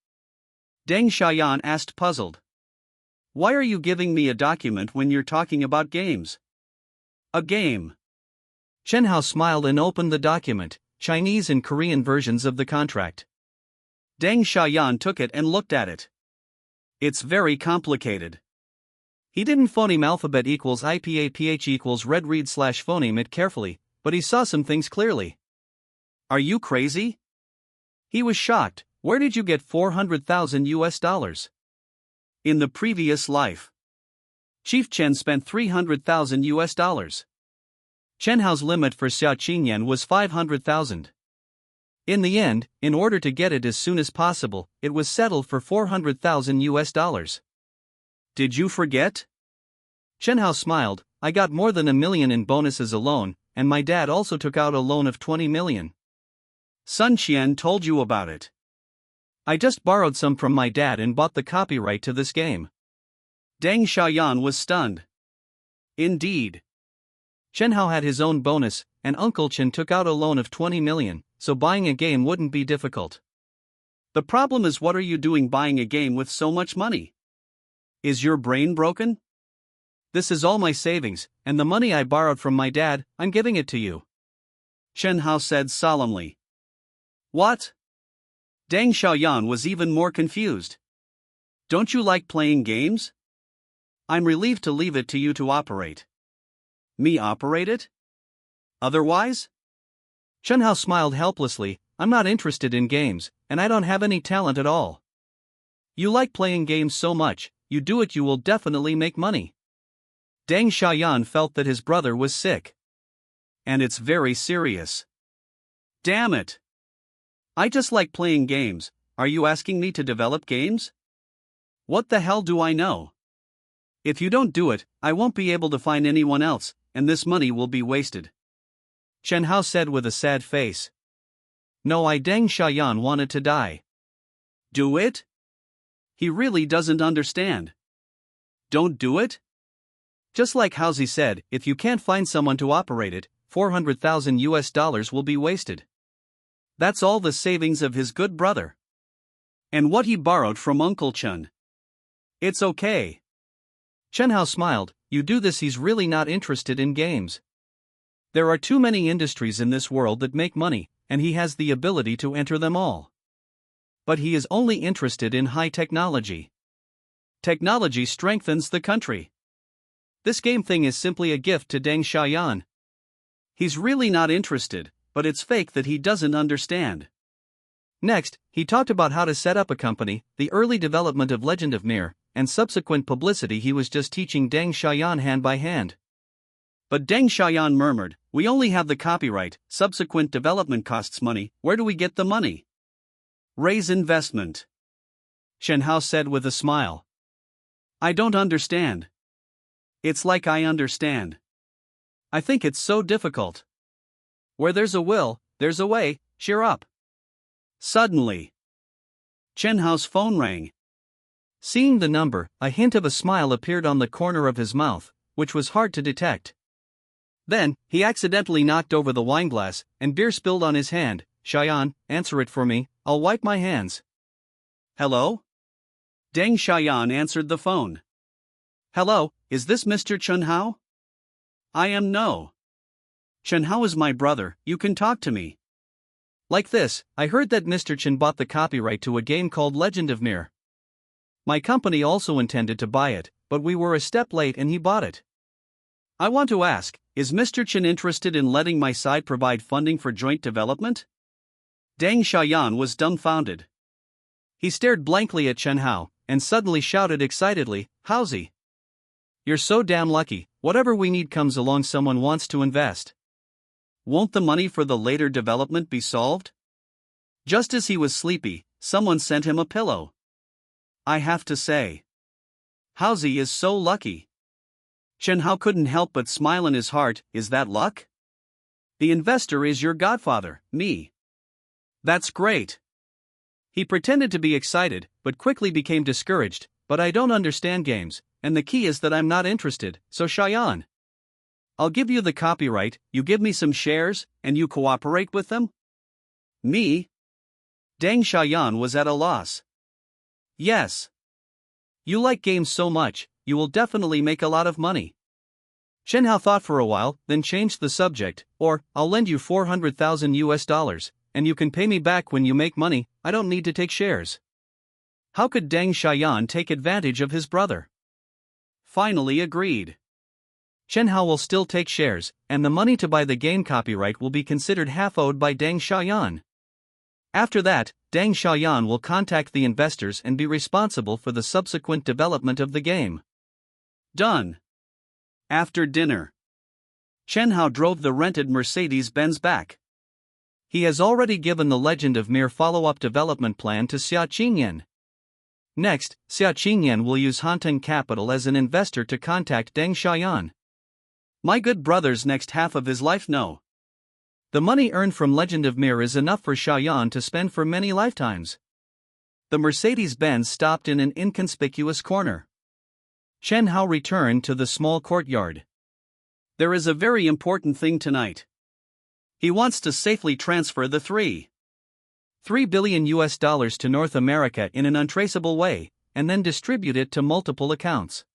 Deng Xiaoyan asked, puzzled. Why are you giving me a document when you're talking about games? A game. Chen Hao smiled and opened the document, Chinese and Korean versions of the contract. Deng Xiaoyan took it and looked at it. It's very complicated. He didn't phoneme alphabet equals IPAPH equals red read / phoneme it carefully, but he saw some things clearly. Are you crazy? He was shocked. Where did you get $400,000? In the previous life, Chief Chen spent $300,000. Chen Hao's limit for Xia Qingyan was 500,000. In the end, in order to get it as soon as possible, it was settled for $400,000. Did you forget? Chen Hao smiled. I got more than $1 million in bonuses alone, and my dad also took out a loan of $20 million. Sun Qian told you about it. I just borrowed some from my dad and bought the copyright to this game. Deng Xiaoyan was stunned. Indeed. Chen Hao had his own bonus, and Uncle Chen took out a loan of $20 million, so buying a game wouldn't be difficult. The problem is, what are you doing buying a game with so much money? Is your brain broken? This is all my savings, and the money I borrowed from my dad, I'm giving it to you. Chen Hao said solemnly. What? Deng Xiaoyan was even more confused. Don't you like playing games? I'm relieved to leave it to you to operate. Me operate it? Otherwise? Chen Hao smiled helplessly. I'm not interested in games, and I don't have any talent at all. You like playing games so much, you do it, you will definitely make money. Deng Xiaoyan felt that his brother was sick. And it's very serious. Damn it. I just like playing games. Are you asking me to develop games? What the hell do I know? If you don't do it, I won't be able to find anyone else, and this money will be wasted. Chen Hao said with a sad face. No, Deng Xiaoyan wanted to die. Do it? He really doesn't understand. Don't do it? Just like Hausi said, if you can't find someone to operate it, $400,000 will be wasted. That's all the savings of his good brother. And what he borrowed from Uncle Chen. It's okay. Chen Hao smiled. You do this, he's really not interested in games. There are too many industries in this world that make money, and he has the ability to enter them all. But he is only interested in high technology. Technology strengthens the country. This game thing is simply a gift to Deng Xiaoyan. He's really not interested, but it's fake that he doesn't understand. Next, he talked about how to set up a company, the early development of Legend of Mir, and subsequent publicity. He was just teaching Deng Xiaoyan hand by hand. But Deng Xiaoyan murmured, we only have the copyright, subsequent development costs money, where do we get the money? Raise investment. Chen Hao said with a smile. I don't understand. It's like I understand. I think it's so difficult. Where there's a will, there's a way, cheer up. Suddenly, Chen Hao's phone rang. Seeing the number, a hint of a smile appeared on the corner of his mouth, which was hard to detect. Then, he accidentally knocked over the wineglass, and beer spilled on his hand. Xiaoyan, answer it for me, I'll wipe my hands. Hello? Deng Xiaoyan answered the phone. Hello, is this Mr. Chen Hao? I am no. Chen Hao is my brother, you can talk to me. Like this, I heard that Mr. Chen bought the copyright to a game called Legend of Mir. My company also intended to buy it, but we were a step late and he bought it. I want to ask, is Mr. Chen interested in letting my side provide funding for joint development? Deng Xiaoyan was dumbfounded. He stared blankly at Chen Hao, and suddenly shouted excitedly, Hausi! You're so damn lucky, whatever we need comes along, someone wants to invest. Won't the money for the later development be solved? Just as he was sleepy, someone sent him a pillow. I have to say, Hausi is so lucky. Chen Hao couldn't help but smile in his heart. Is that luck? The investor is your godfather, me. That's great. He pretended to be excited, but quickly became discouraged. But I don't understand games. and the key is that I'm not interested, so Cheyenne. I'll give you the copyright, you give me some shares, and you cooperate with them? Me? Deng Xiaoyan was at a loss. Yes. You like games so much, you will definitely make a lot of money. Chen Hao thought for a while, then changed the subject, or, I'll lend you 400,000 US dollars, and you can pay me back when you make money, I don't need to take shares. How could Deng Xiaoyan take advantage of his brother? Finally agreed. Chen Hao will still take shares, and the money to buy the game copyright will be considered half owed by Deng Xiaoyan. After that, Deng Xiaoyan will contact the investors and be responsible for the subsequent development of the game. Done. After dinner, Chen Hao drove the rented Mercedes-Benz back. He has already given the Legend of Mir follow-up development plan to Xia Qingyan. Next, Xia Qingyan will use Hanten Capital as an investor to contact Deng Xiaoyan. My good brother's next half of his life, no. The money earned from Legend of Mir is enough for Xiaoyan to spend for many lifetimes. The Mercedes-Benz stopped in an inconspicuous corner. Chen Hao returned to the small courtyard. There is a very important thing tonight. He wants to safely transfer the 3 billion US dollars to North America in an untraceable way, and then distribute it to multiple accounts.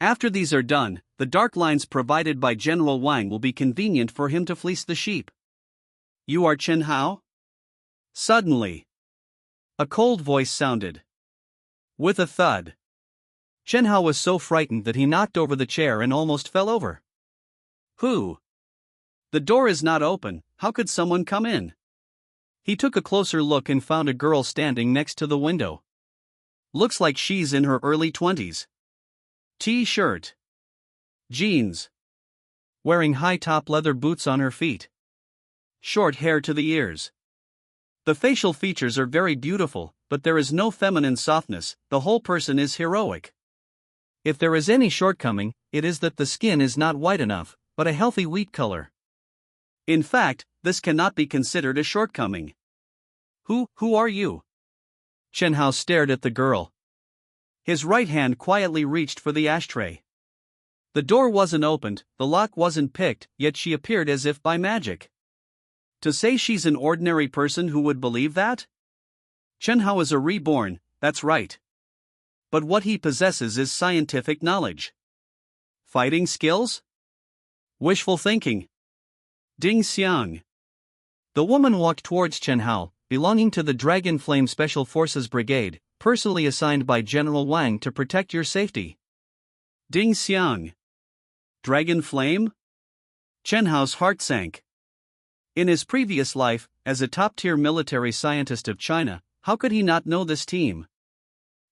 After these are done, the dark lines provided by General Wang will be convenient for him to fleece the sheep. You are Chen Hao? Suddenly, a cold voice sounded. With a thud, Chen Hao was so frightened that he knocked over the chair and almost fell over. Who? The door is not open, how could someone come in? He took a closer look and found a girl standing next to the window. Looks like she's in her early 20s. T-shirt, jeans, wearing high-top leather boots on her feet. Short hair to the ears. The facial features are very beautiful, but there is no feminine softness, the whole person is heroic. If there is any shortcoming, it is that the skin is not white enough, but a healthy wheat color. In fact, this cannot be considered a shortcoming. Who are you? Chen Hao stared at the girl. His right hand quietly reached for the ashtray. The door wasn't opened, the lock wasn't picked, yet she appeared as if by magic. To say she's an ordinary person who would believe that? Chen Hao is a reborn, that's right. But what he possesses is scientific knowledge. Fighting skills? Wishful thinking. Ding Xiang. The woman walked towards Chen Hao, belonging to the Dragon Flame Special Forces Brigade, personally assigned by General Wang to protect your safety. Ding Xiang. Dragon Flame? Chen Hao's heart sank. In his previous life, as a top-tier military scientist of China, how could he not know this team?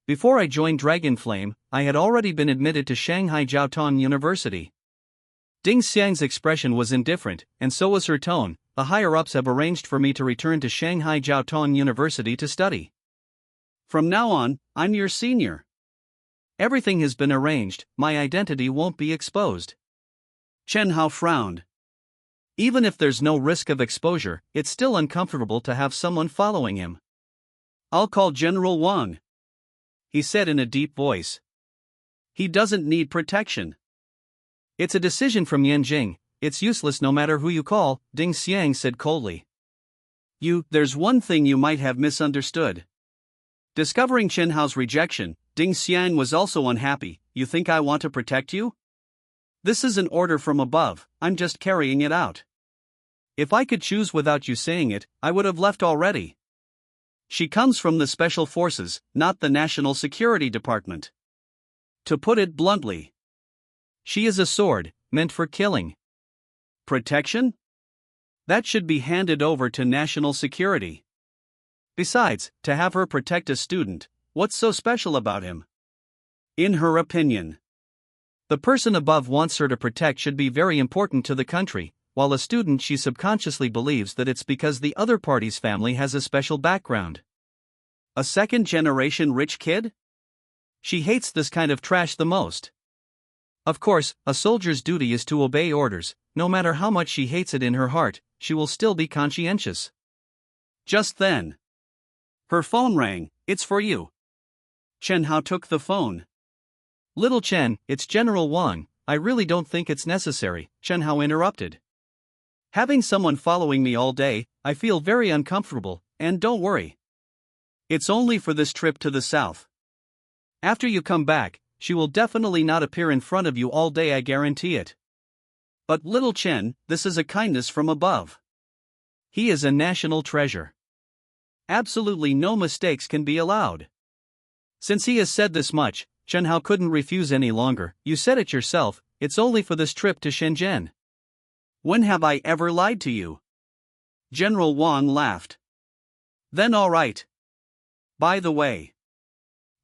Before I joined Dragon Flame, I had already been admitted to Shanghai Jiaotong University. Ding Xiang's expression was indifferent, and so was her tone. The higher-ups have arranged for me to return to Shanghai Jiaotong University to study. From now on, I'm your senior. Everything has been arranged, my identity won't be exposed. Chen Hao frowned. Even if there's no risk of exposure, it's still uncomfortable to have someone following him. I'll call General Wang, he said in a deep voice. He doesn't need protection. It's a decision from Yanjing, it's useless no matter who you call, Ding Xiang said coldly. There's one thing you might have misunderstood. Discovering Chen Hao's rejection, Ding Xiang was also unhappy. You think I want to protect you? This is an order from above, I'm just carrying it out. If I could choose without you saying it, I would have left already. She comes from the Special Forces, not the National Security Department. To put it bluntly, she is a sword, meant for killing. Protection? That should be handed over to national security. Besides, to have her protect a student, what's so special about him? In her opinion, the person above wants her to protect should be very important to the country, while a student she subconsciously believes that it's because the other party's family has a special background. A second-generation rich kid? She hates this kind of trash the most. Of course, a soldier's duty is to obey orders. No matter how much she hates it in her heart, she will still be conscientious. Just then, her phone rang. It's for you. Chen Hao took the phone. Little Chen, it's General Wang, I really don't think it's necessary, Chen Hao interrupted. Having someone following me all day, I feel very uncomfortable, and don't worry. It's only for this trip to the south. After you come back, she will definitely not appear in front of you all day, I guarantee it. But little Chen, this is a kindness from above. He is a national treasure. Absolutely no mistakes can be allowed. Since he has said this much, Chen Hao couldn't refuse any longer. You said it yourself, it's only for this trip to Shenzhen. When have I ever lied to you? General Wang laughed. Then all right. By the way.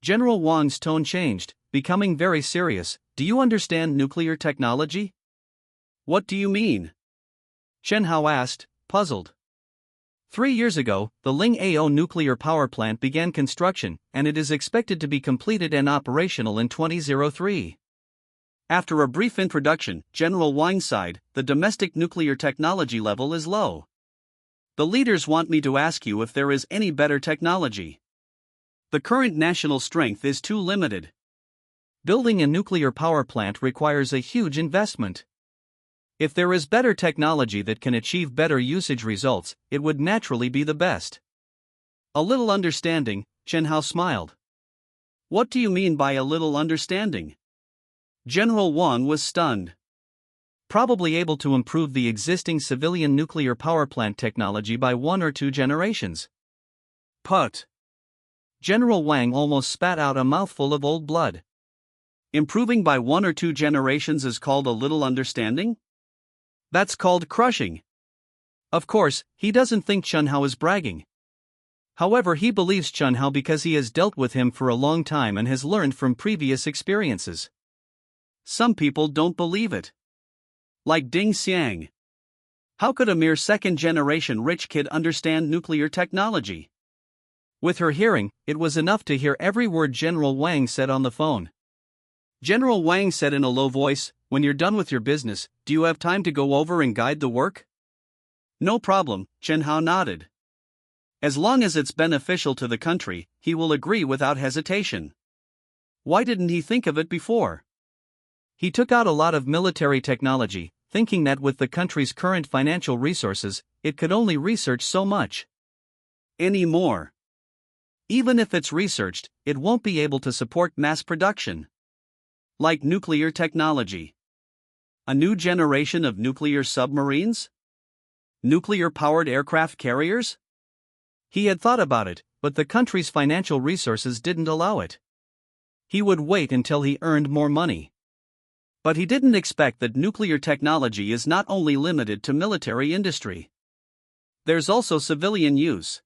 General Wang's tone changed, becoming very serious. Do you understand nuclear technology? What do you mean? Chen Hao asked, puzzled. 3 years ago, the Ling AO nuclear power plant began construction, and it is expected to be completed and operational in 2003. After a brief introduction, General Wang sighed, the domestic nuclear technology level is low. The leaders want me to ask you if there is any better technology. The current national strength is too limited. Building a nuclear power plant requires a huge investment. If there is better technology that can achieve better usage results, it would naturally be the best. A little understanding, Chen Hao smiled. What do you mean by a little understanding? General Wang was stunned. Probably able to improve the existing civilian nuclear power plant technology by 1 or 2 generations. Put. General Wang almost spat out a mouthful of old blood. Improving by 1 or 2 generations is called a little understanding? That's called crushing. Of course, he doesn't think Chen Hao is bragging. However, he believes Chen Hao because he has dealt with him for a long time and has learned from previous experiences. Some people don't believe it. Like Ding Xiang. How could a mere second-generation rich kid understand nuclear technology? With her hearing, it was enough to hear every word General Wang said on the phone. General Wang said in a low voice, when you're done with your business, do you have time to go over and guide the work? No problem, Chen Hao nodded. As long as it's beneficial to the country, he will agree without hesitation. Why didn't he think of it before? He took out a lot of military technology, thinking that with the country's current financial resources, it could only research so much. Any more. Even if it's researched, it won't be able to support mass production. Like nuclear technology. A new generation of nuclear submarines? Nuclear-powered aircraft carriers? He had thought about it, but the country's financial resources didn't allow it. He would wait until he earned more money. But he didn't expect that nuclear technology is not only limited to military industry. There's also civilian use.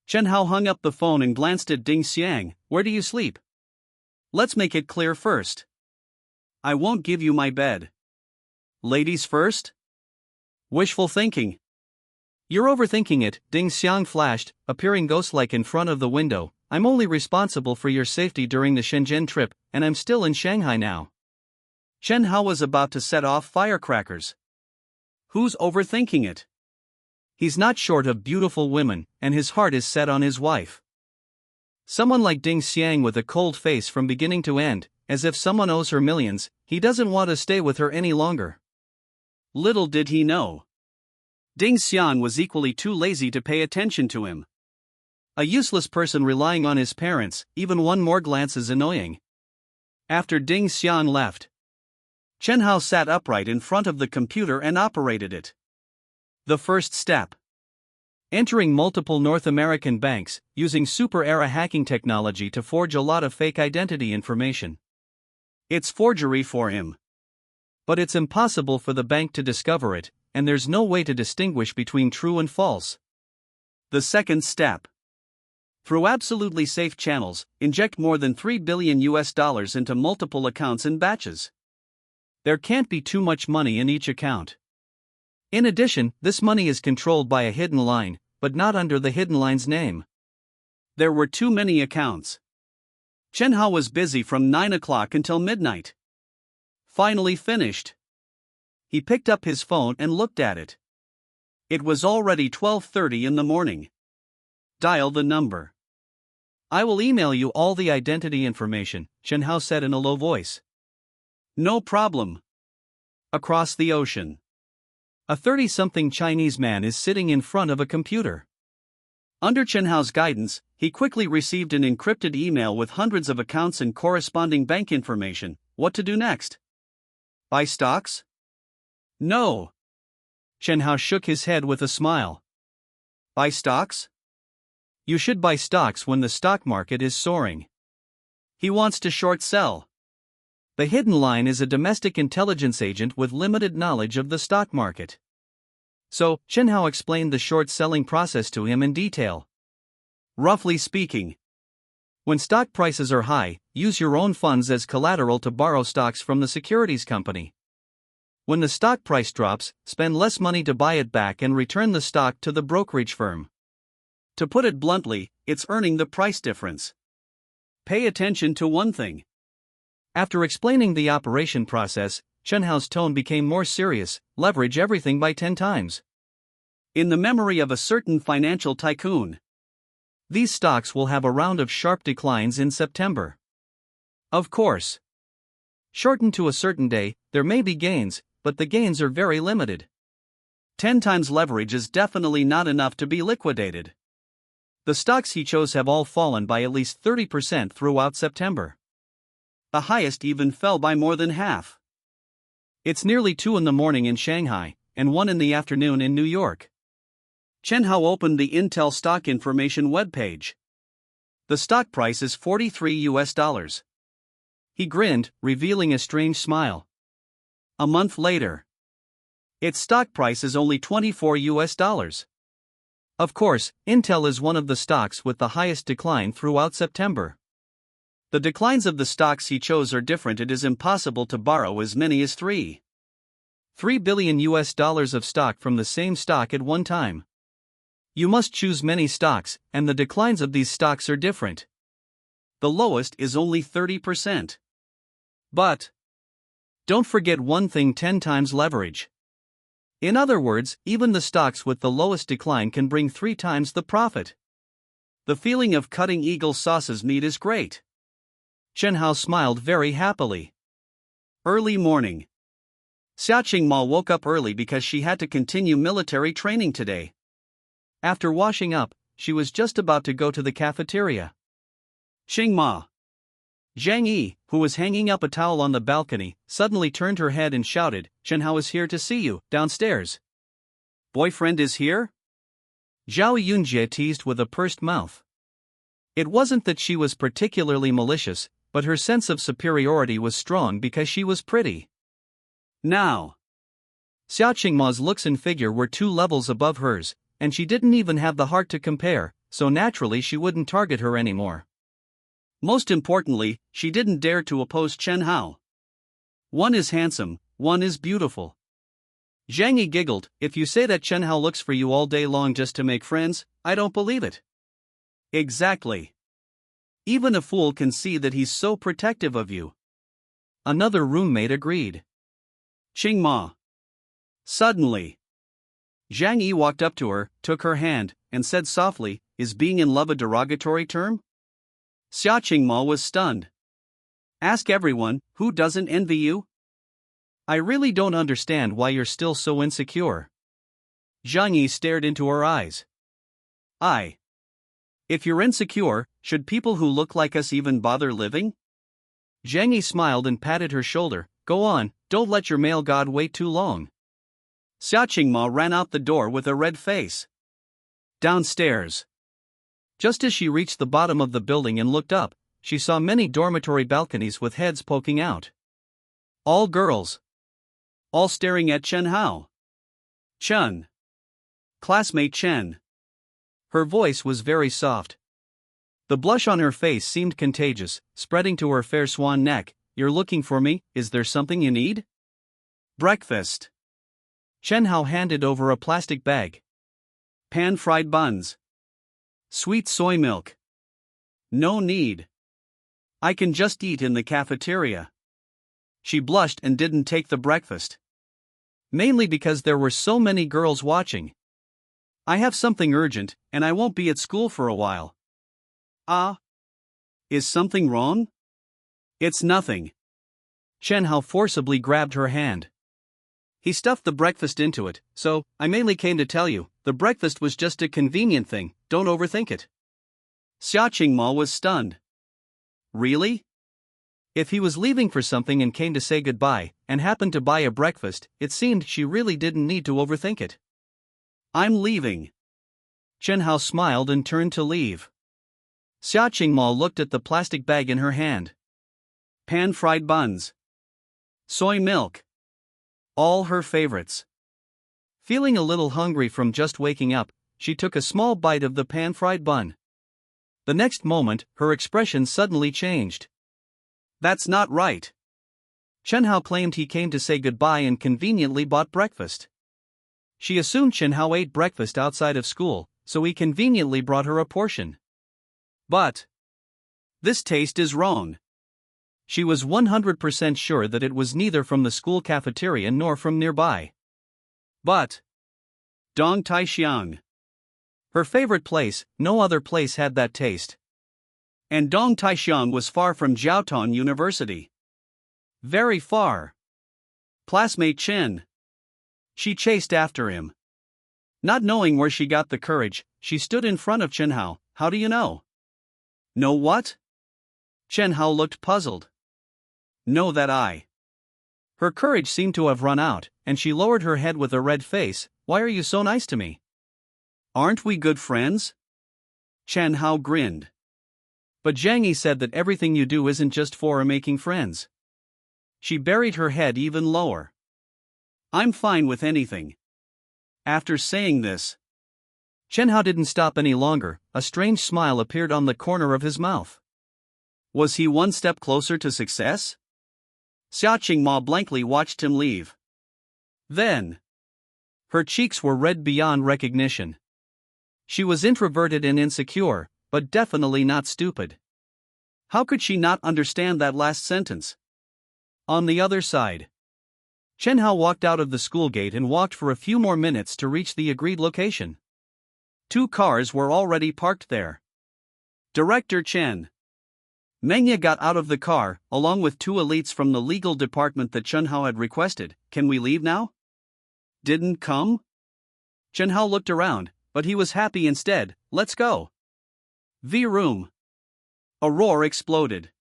Chen Hao hung up the phone and glanced at Ding Xiang. Where do you sleep? Let's make it clear first. I won't give you my bed. Ladies first? Wishful thinking. You're overthinking it, Ding Xiang flashed, appearing ghost-like in front of the window. I'm only responsible for your safety during the Shenzhen trip, and I'm still in Shanghai now. Chen Hao was about to set off firecrackers. Who's overthinking it? He's not short of beautiful women, and his heart is set on his wife. Someone like Ding Xiang with a cold face from beginning to end, as if someone owes her millions, he doesn't want to stay with her any longer. Little did he know. Ding Xiang was equally too lazy to pay attention to him. A useless person relying on his parents, even one more glance is annoying. After Ding Xiang left, Chen Hao sat upright in front of the computer and operated it. The first step. Entering multiple North American banks, using super-era hacking technology to forge a lot of fake identity information. It's forgery for him. But it's impossible for the bank to discover it, and there's no way to distinguish between true and false. The second step. Through absolutely safe channels, inject more than $3 billion into multiple accounts in batches. There can't be too much money in each account. In addition, this money is controlled by a hidden line, but not under the hidden line's name. There were too many accounts. Chen Hao was busy from 9 o'clock until midnight. Finally finished. He picked up his phone and looked at it. It was already 12:30 in the morning. Dial the number. I will email you all the identity information, Chen Hao said in a low voice. No problem. Across the ocean, a 30-something Chinese man is sitting in front of a computer. Under Chen Hao's guidance, he quickly received an encrypted email with hundreds of accounts and corresponding bank information. What to do next? Buy stocks? No. Chen Hao shook his head with a smile. Buy stocks? You should buy stocks when the stock market is soaring. He wants to short sell. The hidden line is a domestic intelligence agent with limited knowledge of the stock market. So, Chen Hao explained the short selling process to him in detail. Roughly speaking, when stock prices are high, use your own funds as collateral to borrow stocks from the securities company. When the stock price drops, spend less money to buy it back and return the stock to the brokerage firm. To put it bluntly, it's earning the price difference. Pay attention to one thing. After explaining the operation process, Chen Hao's tone became more serious. Leverage everything by 10 times. In the memory of a certain financial tycoon. These stocks will have a round of sharp declines in September. Of course. Shortened to a certain day, there may be gains, but the gains are very limited. 10 times leverage is definitely not enough to be liquidated. The stocks he chose have all fallen by at least 30% throughout September. The highest even fell by more than half. It's nearly 2 in the morning in Shanghai, and 1 in the afternoon in New York. Chen Hao opened the Intel stock information webpage. The stock price is $43. He grinned, revealing a strange smile. A month later, its stock price is only $24. Of course, Intel is one of the stocks with the highest decline throughout September. The declines of the stocks he chose are different. It is impossible to borrow as many as $3 billion of stock from the same stock at one time. You must choose many stocks, and the declines of these stocks are different. The lowest is only 30%. But don't forget one thing: 10 times leverage. In other words, even the stocks with the lowest decline can bring 3 times the profit. The feeling of cutting eagle sauce's meat is great. Chen Hao smiled very happily. Early morning. Xia Qingma woke up early because she had to continue military training today. After washing up, she was just about to go to the cafeteria. Qingma. Zhang Yi, who was hanging up a towel on the balcony, suddenly turned her head and shouted, "Chen Hao is here to see you, downstairs." Boyfriend is here? Zhao Yunjie teased with a pursed mouth. It wasn't that she was particularly malicious, but her sense of superiority was strong because she was pretty. Now, Xia Qingma's looks and figure were 2 levels above hers, and she didn't even have the heart to compare, so naturally she wouldn't target her anymore. Most importantly, she didn't dare to oppose Chen Hao. One is handsome, one is beautiful. Zhang Yi giggled. "If you say that Chen Hao looks for you all day long just to make friends, I don't believe it." Exactly. Even a fool can see that he's so protective of you. Another roommate agreed. Qingma. Suddenly, Zhang Yi walked up to her, took her hand, and said softly, "Is being in love a derogatory term?" Xia Qingma was stunned. Ask everyone, who doesn't envy you? I really don't understand why you're still so insecure. Zhang Yi stared into her eyes. If you're insecure, should people who look like us even bother living? Zhang Yi smiled and patted her shoulder. "Go on, don't let your male god wait too long." Xia Qingma ran out the door with a red face. Downstairs. Just as she reached the bottom of the building and looked up, she saw many dormitory balconies with heads poking out. All girls. All staring at Chen Hao. Chen. Classmate Chen. Her voice was very soft. The blush on her face seemed contagious, spreading to her fair swan neck. "You're looking for me, is there something you need?" Breakfast. Chen Hao handed over a plastic bag. Pan-fried buns. Sweet soy milk. No need. I can just eat in the cafeteria. She blushed and didn't take the breakfast. Mainly because there were so many girls watching. I have something urgent, and I won't be at school for a while. Ah, Is something wrong? It's nothing. Chen Hao forcibly grabbed her hand. He stuffed the breakfast into it, so, I mainly came to tell you, the breakfast was just a convenient thing, don't overthink it. Xia Qingma was stunned. Really? If he was leaving for something and came to say goodbye, and happened to buy a breakfast, it seemed she really didn't need to overthink it. I'm leaving. Chen Hao smiled and turned to leave. Xia Qingma looked at the plastic bag in her hand. Pan-fried buns. Soy milk. All her favorites. Feeling a little hungry from just waking up, she took a small bite of the pan-fried bun. The next moment, her expression suddenly changed. That's not right. Chen Hao claimed he came to say goodbye and conveniently bought breakfast. She assumed Chen Hao ate breakfast outside of school, so he conveniently brought her a portion. But this taste is wrong. She was 100% sure that it was neither from the school cafeteria nor from nearby. But Dong Taixiang. Her favorite place, no other place had that taste. And Dong Taixiang was far from Jiaotan University. Very far. Classmate Chen. She chased after him. Not knowing where she got the courage, she stood in front of Chen Hao. How do you know? Know what? Chen Hao looked puzzled. Know that I. Her courage seemed to have run out, and she lowered her head with a red face. Why are you so nice to me? Aren't we good friends? Chen Hao grinned. But Zhang Yi said that everything you do isn't just for making friends. She buried her head even lower. I'm fine with anything. After saying this, Chen Hao didn't stop any longer. A strange smile appeared on the corner of his mouth. Was he one step closer to success? Xia Qingma blankly watched him leave. Then, her cheeks were red beyond recognition. She was introverted and insecure, but definitely not stupid. How could she not understand that last sentence? On the other side, Chen Hao walked out of the school gate and walked for a few more minutes to reach the agreed location. 2 cars were already parked there. Director Chen. Mengya got out of the car, along with 2 elites from the legal department that Chen Hao had requested. Can we leave now? Didn't come? Chen Hao looked around, but he was happy instead. Let's go. V-room. A roar exploded.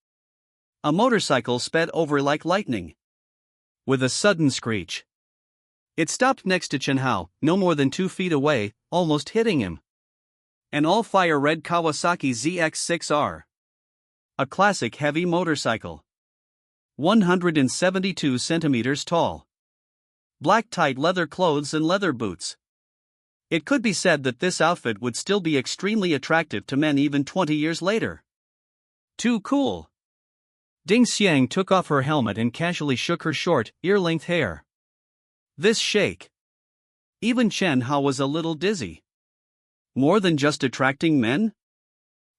A motorcycle sped over like lightning. With a sudden screech, it stopped next to Chen Hao, no more than 2 feet away, almost hitting him. An all-fire red Kawasaki ZX-6R. A classic heavy motorcycle. 172 centimeters tall. Black tight leather clothes and leather boots. It could be said that this outfit would still be extremely attractive to men even 20 years later. Too cool. Ding Xiang took off her helmet and casually shook her short, ear-length hair. This shake. Even Chen Hao was a little dizzy. More than just attracting men?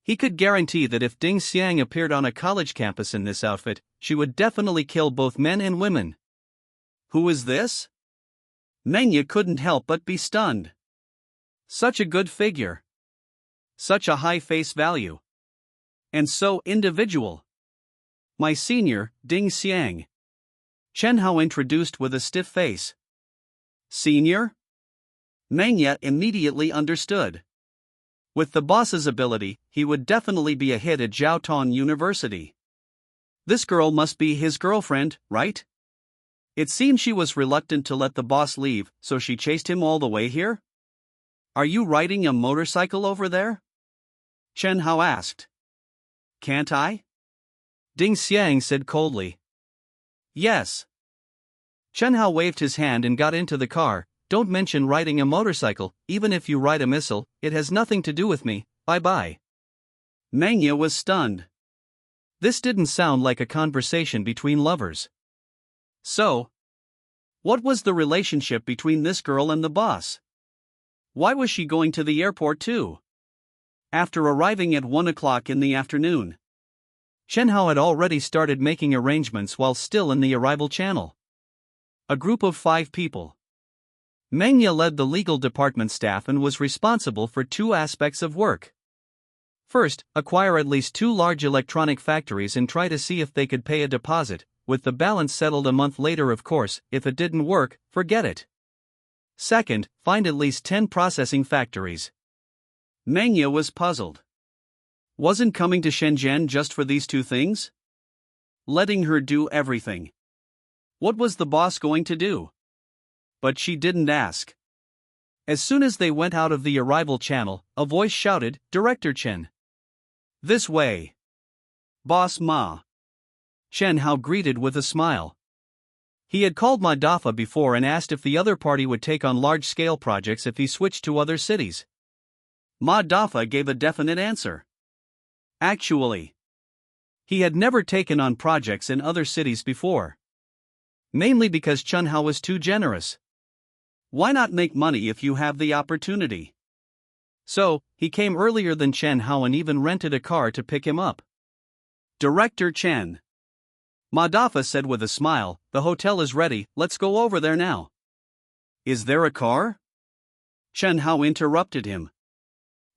He could guarantee that if Ding Xiang appeared on a college campus in this outfit, she would definitely kill both men and women. Who is this? Mengya couldn't help but be stunned. Such a good figure. Such a high face value. And so individual. My senior, Ding Xiang. Chen Hao introduced with a stiff face. Senior? Mengya immediately understood. With the boss's ability, he would definitely be a hit at Jiaotan University. This girl must be his girlfriend, right? It seemed she was reluctant to let the boss leave, so she chased him all the way here? Are you riding a motorcycle over there? Chen Hao asked. Can't I? Ding Xiang said coldly. Yes. Chen Hao waved his hand and got into the car. Don't mention riding a motorcycle, even if you ride a missile, it has nothing to do with me, bye-bye. Mengya was stunned. This didn't sound like a conversation between lovers. So, what was the relationship between this girl and the boss? Why was she going to the airport too? After arriving at 1 o'clock in the afternoon, Chen Hao had already started making arrangements while still in the arrival channel. A group of 5 people. Mengya led the legal department staff and was responsible for 2 aspects of work. First, acquire at least 2 large electronic factories and try to see if they could pay a deposit, with the balance settled a month later. Of course, if it didn't work, forget it. Second, find at least 10 processing factories. Manga was puzzled. Wasn't coming to Shenzhen just for these 2 things? Letting her do everything. What was the boss going to do? But she didn't ask. As soon as they went out of the arrival channel, a voice shouted, "Director Chen." "This way." "Boss Ma." Chen Hao greeted with a smile. He had called Ma Dafa before and asked if the other party would take on large-scale projects if he switched to other cities. Ma Dafa gave a definite answer. Actually, he had never taken on projects in other cities before. Mainly because Chen Hao was too generous. Why not make money if you have the opportunity? So, he came earlier than Chen Hao and even rented a car to pick him up. "Director Chen," Ma Dafa said with a smile, "the hotel is ready, let's go over there now." "Is there a car?" Chen Hao interrupted him.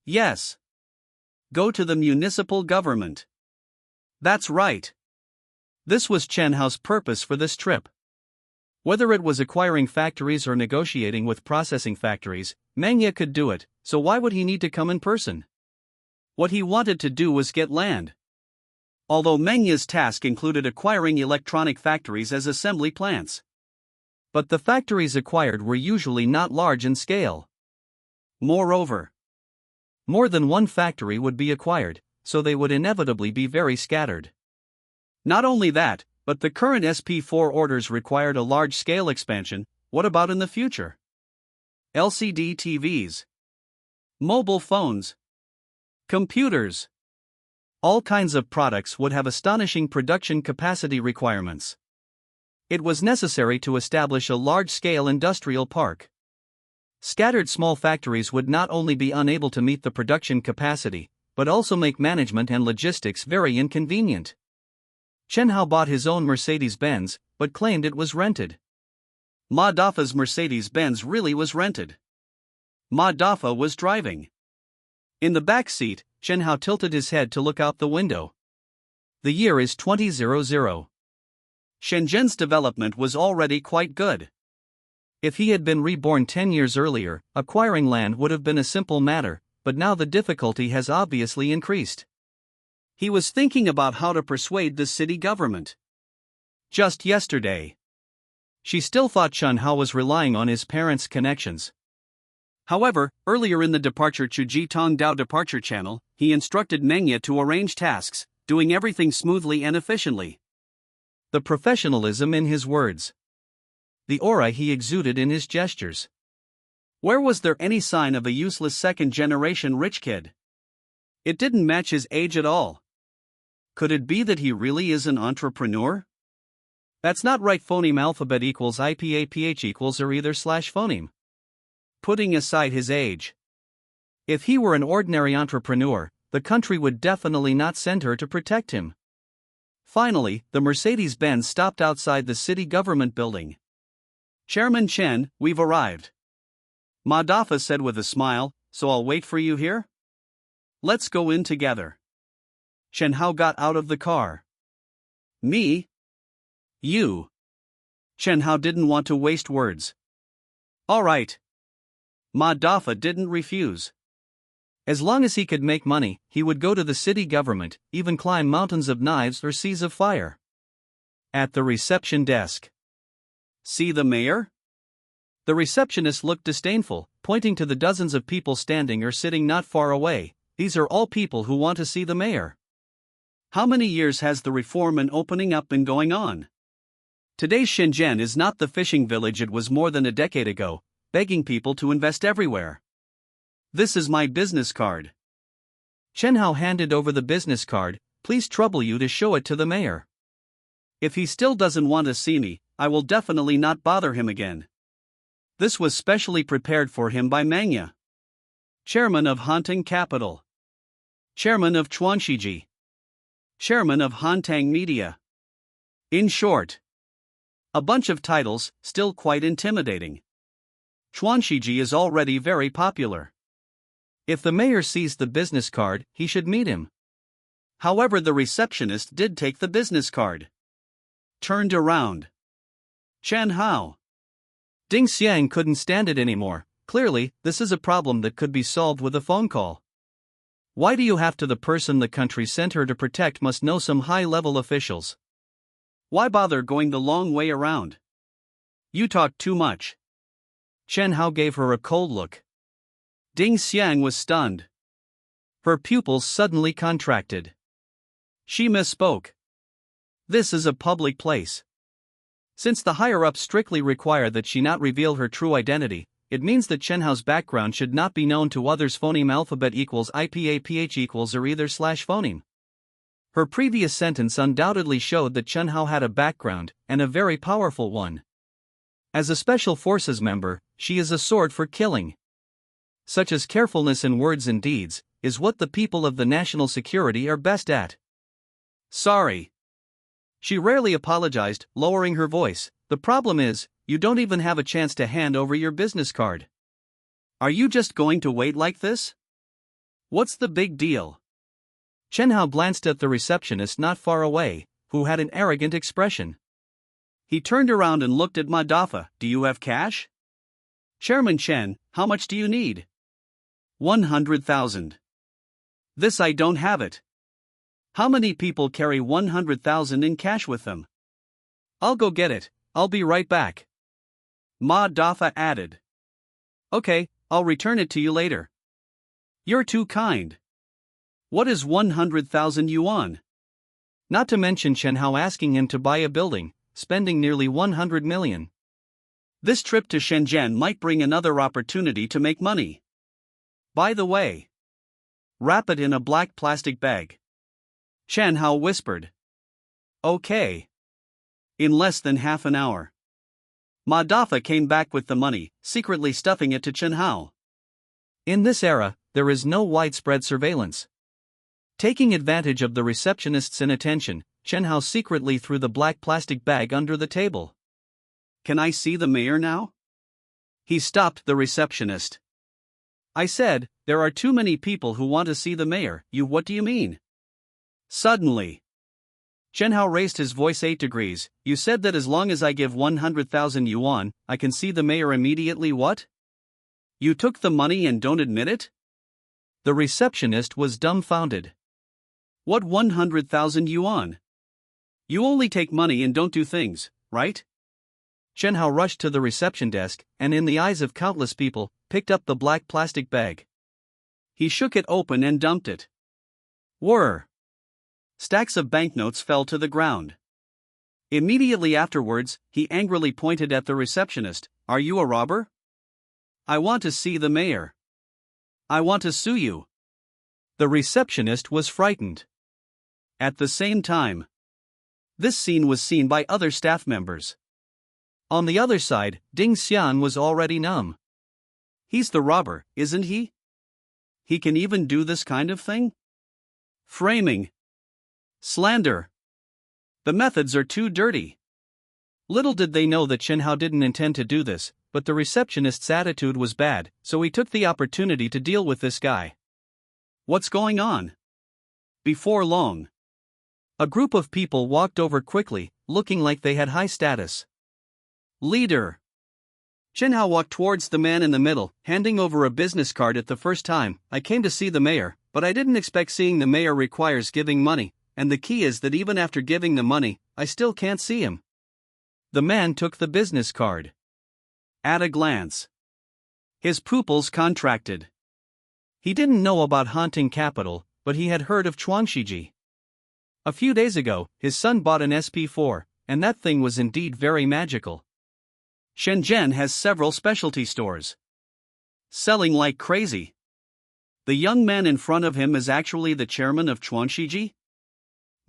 "Yes. Go to the municipal government." "That's right." This was Chen Hao's purpose for this trip. Whether it was acquiring factories or negotiating with processing factories, Manga could do it, so why would he need to come in person? What he wanted to do was get land. Although Manga's task included acquiring electronic factories as assembly plants. But the factories acquired were usually not large in scale. Moreover, more than one factory would be acquired, so they would inevitably be very scattered. Not only that, but the current SP4 orders required a large-scale expansion. What about in the future? LCD TVs, mobile phones, computers. All kinds of products would have astonishing production capacity requirements. It was necessary to establish a large-scale industrial park. Scattered small factories would not only be unable to meet the production capacity, but also make management and logistics very inconvenient. Chen Hao bought his own Mercedes-Benz, but claimed it was rented. Ma Dafa's Mercedes-Benz really was rented. Ma Dafa was driving. In the back seat, Chen Hao tilted his head to look out the window. The year is 2000. Shenzhen's development was already quite good. If he had been reborn 10 years earlier, acquiring land would have been a simple matter, but now the difficulty has obviously increased. He was thinking about how to persuade the city government. Just yesterday, she still thought Chen Hao was relying on his parents' connections. However, earlier in the Departure Chuji Tongdao departure channel, he instructed Mengya to arrange tasks, doing everything smoothly and efficiently. The professionalism in his words. The aura he exuded in his gestures. Where was there any sign of a useless second-generation rich kid? It didn't match his age at all. Could it be that he really is an entrepreneur? That's not right. Phoneme alphabet equals IPAPH equals or either slash phoneme. Putting aside his age. If he were an ordinary entrepreneur, the country would definitely not send her to protect him. Finally, the Mercedes-Benz stopped outside the city government building. "Chairman Chen, we've arrived," Ma Dafa said with a smile, "so I'll wait for you here? Let's go in together." Chen Hao got out of the car. "Me? You?" Chen Hao didn't want to waste words. "All right." Ma Dafa didn't refuse. As long as he could make money, he would go to the city government, even climb mountains of knives or seas of fire. At the reception desk. "See the mayor?" The receptionist looked disdainful, pointing to the dozens of people standing or sitting not far away. "These are all people who want to see the mayor." How many years has the reform and opening up been going on? Today's Shenzhen is not the fishing village it was more than a decade ago, begging people to invest everywhere. "This is my business card." Chen Hao handed over the business card. "Please trouble you to show it to the mayor. If he still doesn't want to see me, I will definitely not bother him again." This was specially prepared for him by Manga, chairman of Hantang Capital, chairman of Chuanxiji, chairman of Hantang Media. In short, a bunch of titles, still quite intimidating. Chuanxiji is already very popular. If the mayor sees the business card, he should meet him. However, the receptionist did take the business card. Turned around. Chen Hao. Ding Xiang couldn't stand it anymore. Clearly, this is a problem that could be solved with a phone call. Why do you have to? The person the country sent her to protect must know some high-level officials. Why bother going the long way around? You talk too much. Chen Hao gave her a cold look. Ding Xiang was stunned. Her pupils suddenly contracted. She misspoke. This is a public place. Since the higher-ups strictly require that she not reveal her true identity, it means that Chen Hao's background should not be known to others. Phoneme alphabet equals IPAPH equals or either / phoneme. Her previous sentence undoubtedly showed that Chen Hao had a background, and a very powerful one. As a special forces member, she is a sword for killing. Such as carefulness in words and deeds, is what the people of the national security are best at. Sorry. She rarely apologized, lowering her voice. The problem is, you don't even have a chance to hand over your business card. Are you just going to wait like this? What's the big deal? Chen Hao glanced at the receptionist not far away, who had an arrogant expression. He turned around and looked at Madafa. Do you have cash? Chairman Chen, how much do you need? 100,000. This I don't have it. How many people carry 100,000 in cash with them? I'll go get it, I'll be right back. Ma Dafa added. Okay, I'll return it to you later. You're too kind. What is 100,000 yuan? Not to mention Chen Hao asking him to buy a building, spending nearly 100 million. This trip to Shenzhen might bring another opportunity to make money. By the way, wrap it in a black plastic bag. Chen Hao whispered. Okay. In less than half an hour, Ma Dafa came back with the money, secretly stuffing it to Chen Hao. In this era, there is no widespread surveillance. Taking advantage of the receptionist's inattention, Chen Hao secretly threw the black plastic bag under the table. Can I see the mayor now? He stopped the receptionist. I said, there are too many people who want to see the mayor. What do you mean? Suddenly, Chen Hao raised his voice 8 degrees. You said that as long as I give 100,000 yuan, I can see the mayor immediately. What? You took the money and don't admit it? The receptionist was dumbfounded. What 100,000 yuan? You only take money and don't do things, right? Chen Hao rushed to the reception desk, and in the eyes of countless people, picked up the black plastic bag. He shook it open and dumped it. Whir! Stacks of banknotes fell to the ground. Immediately afterwards, he angrily pointed at the receptionist. Are you a robber? I want to see the mayor. I want to sue you. The receptionist was frightened. At the same time, this scene was seen by other staff members. On the other side, Ding Xian was already numb. He's the robber, isn't he? He can even do this kind of thing? Framing. Slander. The methods are too dirty. Little did they know that Chen Hao didn't intend to do this, but the receptionist's attitude was bad, so he took the opportunity to deal with this guy. What's going on? Before long, a group of people walked over quickly, looking like they had high status. Leader. Chen Hao walked towards the man in the middle, handing over a business card. At the first time, I came to see the mayor, but I didn't expect seeing the mayor requires giving money, and the key is that even after giving the money, I still can't see him. The man took the business card. At a glance, his pupils contracted. He didn't know about haunting capital, but he had heard of Chuangshiji. A few days ago, his son bought an SP4, and that thing was indeed very magical. Shenzhen has several specialty stores, selling like crazy. The young man in front of him is actually the chairman of Chuangshiji?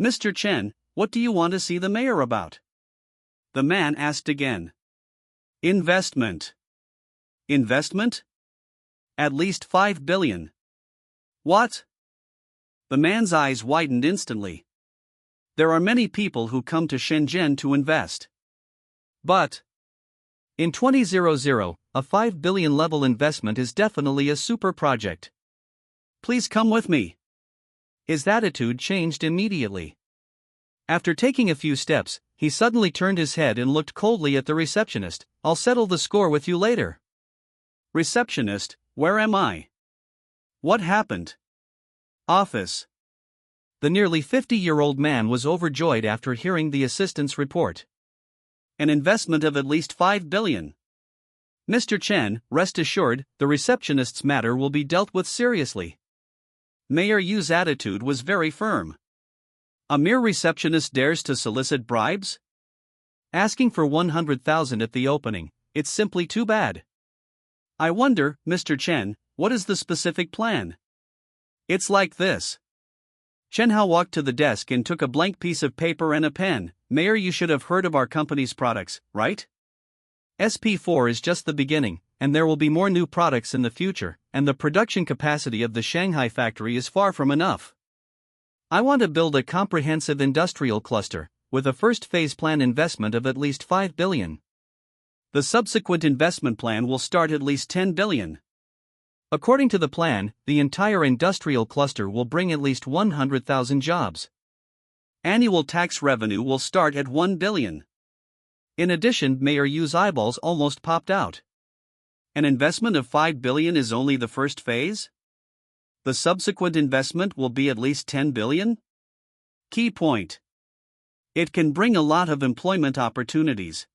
Mr. Chen, what do you want to see the mayor about? The man asked again. Investment. Investment? At least 5 billion. What? The man's eyes widened instantly. There are many people who come to Shenzhen to invest. But in 2000, a 5 billion level investment is definitely a super project. Please come with me. His attitude changed immediately. After taking a few steps, he suddenly turned his head and looked coldly at the receptionist. I'll settle the score with you later. Receptionist, where am I? What happened? Office. The nearly 50-year-old man was overjoyed after hearing the assistant's report. An investment of at least 5 billion. Mr. Chen, rest assured, the receptionist's matter will be dealt with seriously. Mayor Yu's attitude was very firm. A mere receptionist dares to solicit bribes? Asking for 100,000 at the opening, it's simply too bad. I wonder, Mr. Chen, what is the specific plan? It's like this. Chen Hao walked to the desk and took a blank piece of paper and a pen. Mayor, you should have heard of our company's products, right? SP4 is just the beginning, and there will be more new products in the future, and the production capacity of the Shanghai factory is far from enough. I want to build a comprehensive industrial cluster, with a first phase plan investment of at least 5 billion. The subsequent investment plan will start at least 10 billion. According to the plan, the entire industrial cluster will bring at least 100,000 jobs. Annual tax revenue will start at 1 billion. In addition, Mayor Yu's eyeballs almost popped out. An investment of 5 billion is only the first phase? The subsequent investment will be at least 10 billion? Key point. It can bring a lot of employment opportunities.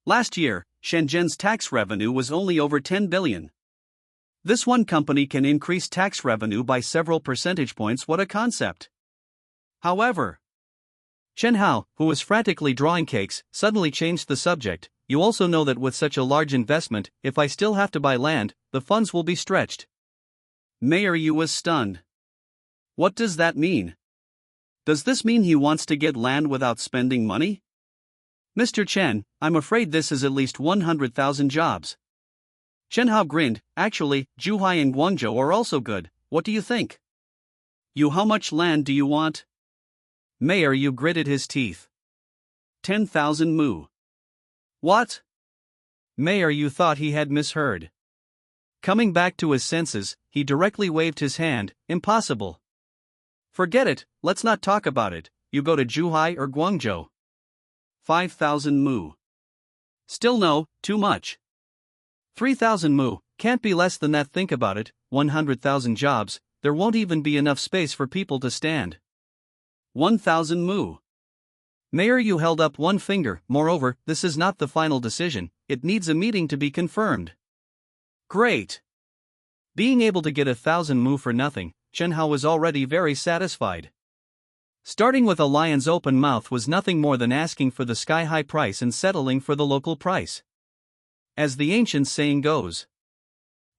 Last year, Shenzhen's tax revenue was only over 10 billion. This one company can increase tax revenue by several percentage points. What a concept! However, Chen Hao, who was frantically drawing cakes, suddenly changed the subject. You also know that with such a large investment, if I still have to buy land, the funds will be stretched. Mayor Yu was stunned. What does that mean? Does this mean he wants to get land without spending money? Mr. Chen, I'm afraid this is at least 100,000 jobs. Chen Hao grinned. Actually, Zhuhai and Guangzhou are also good. What do you think? You, how much land do you want? Mayor Yu gritted his teeth. 10,000 mu. What? Mayor Yu thought he had misheard. Coming back to his senses, he directly waved his hand. Impossible. Forget it, let's not talk about it. You go to Zhuhai or Guangzhou. 5,000 mu. Still no, too much. 3,000 mu, can't be less than that. Think about it, 100,000 jobs, there won't even be enough space for people to stand. 1,000 mu. Mayor Yu held up one finger. Moreover, this is not the final decision, it needs a meeting to be confirmed. Great. Being able to get 1,000 mu for nothing, Chen Hao was already very satisfied. Starting with a lion's open mouth was nothing more than asking for the sky-high price and settling for the local price. As the ancient saying goes,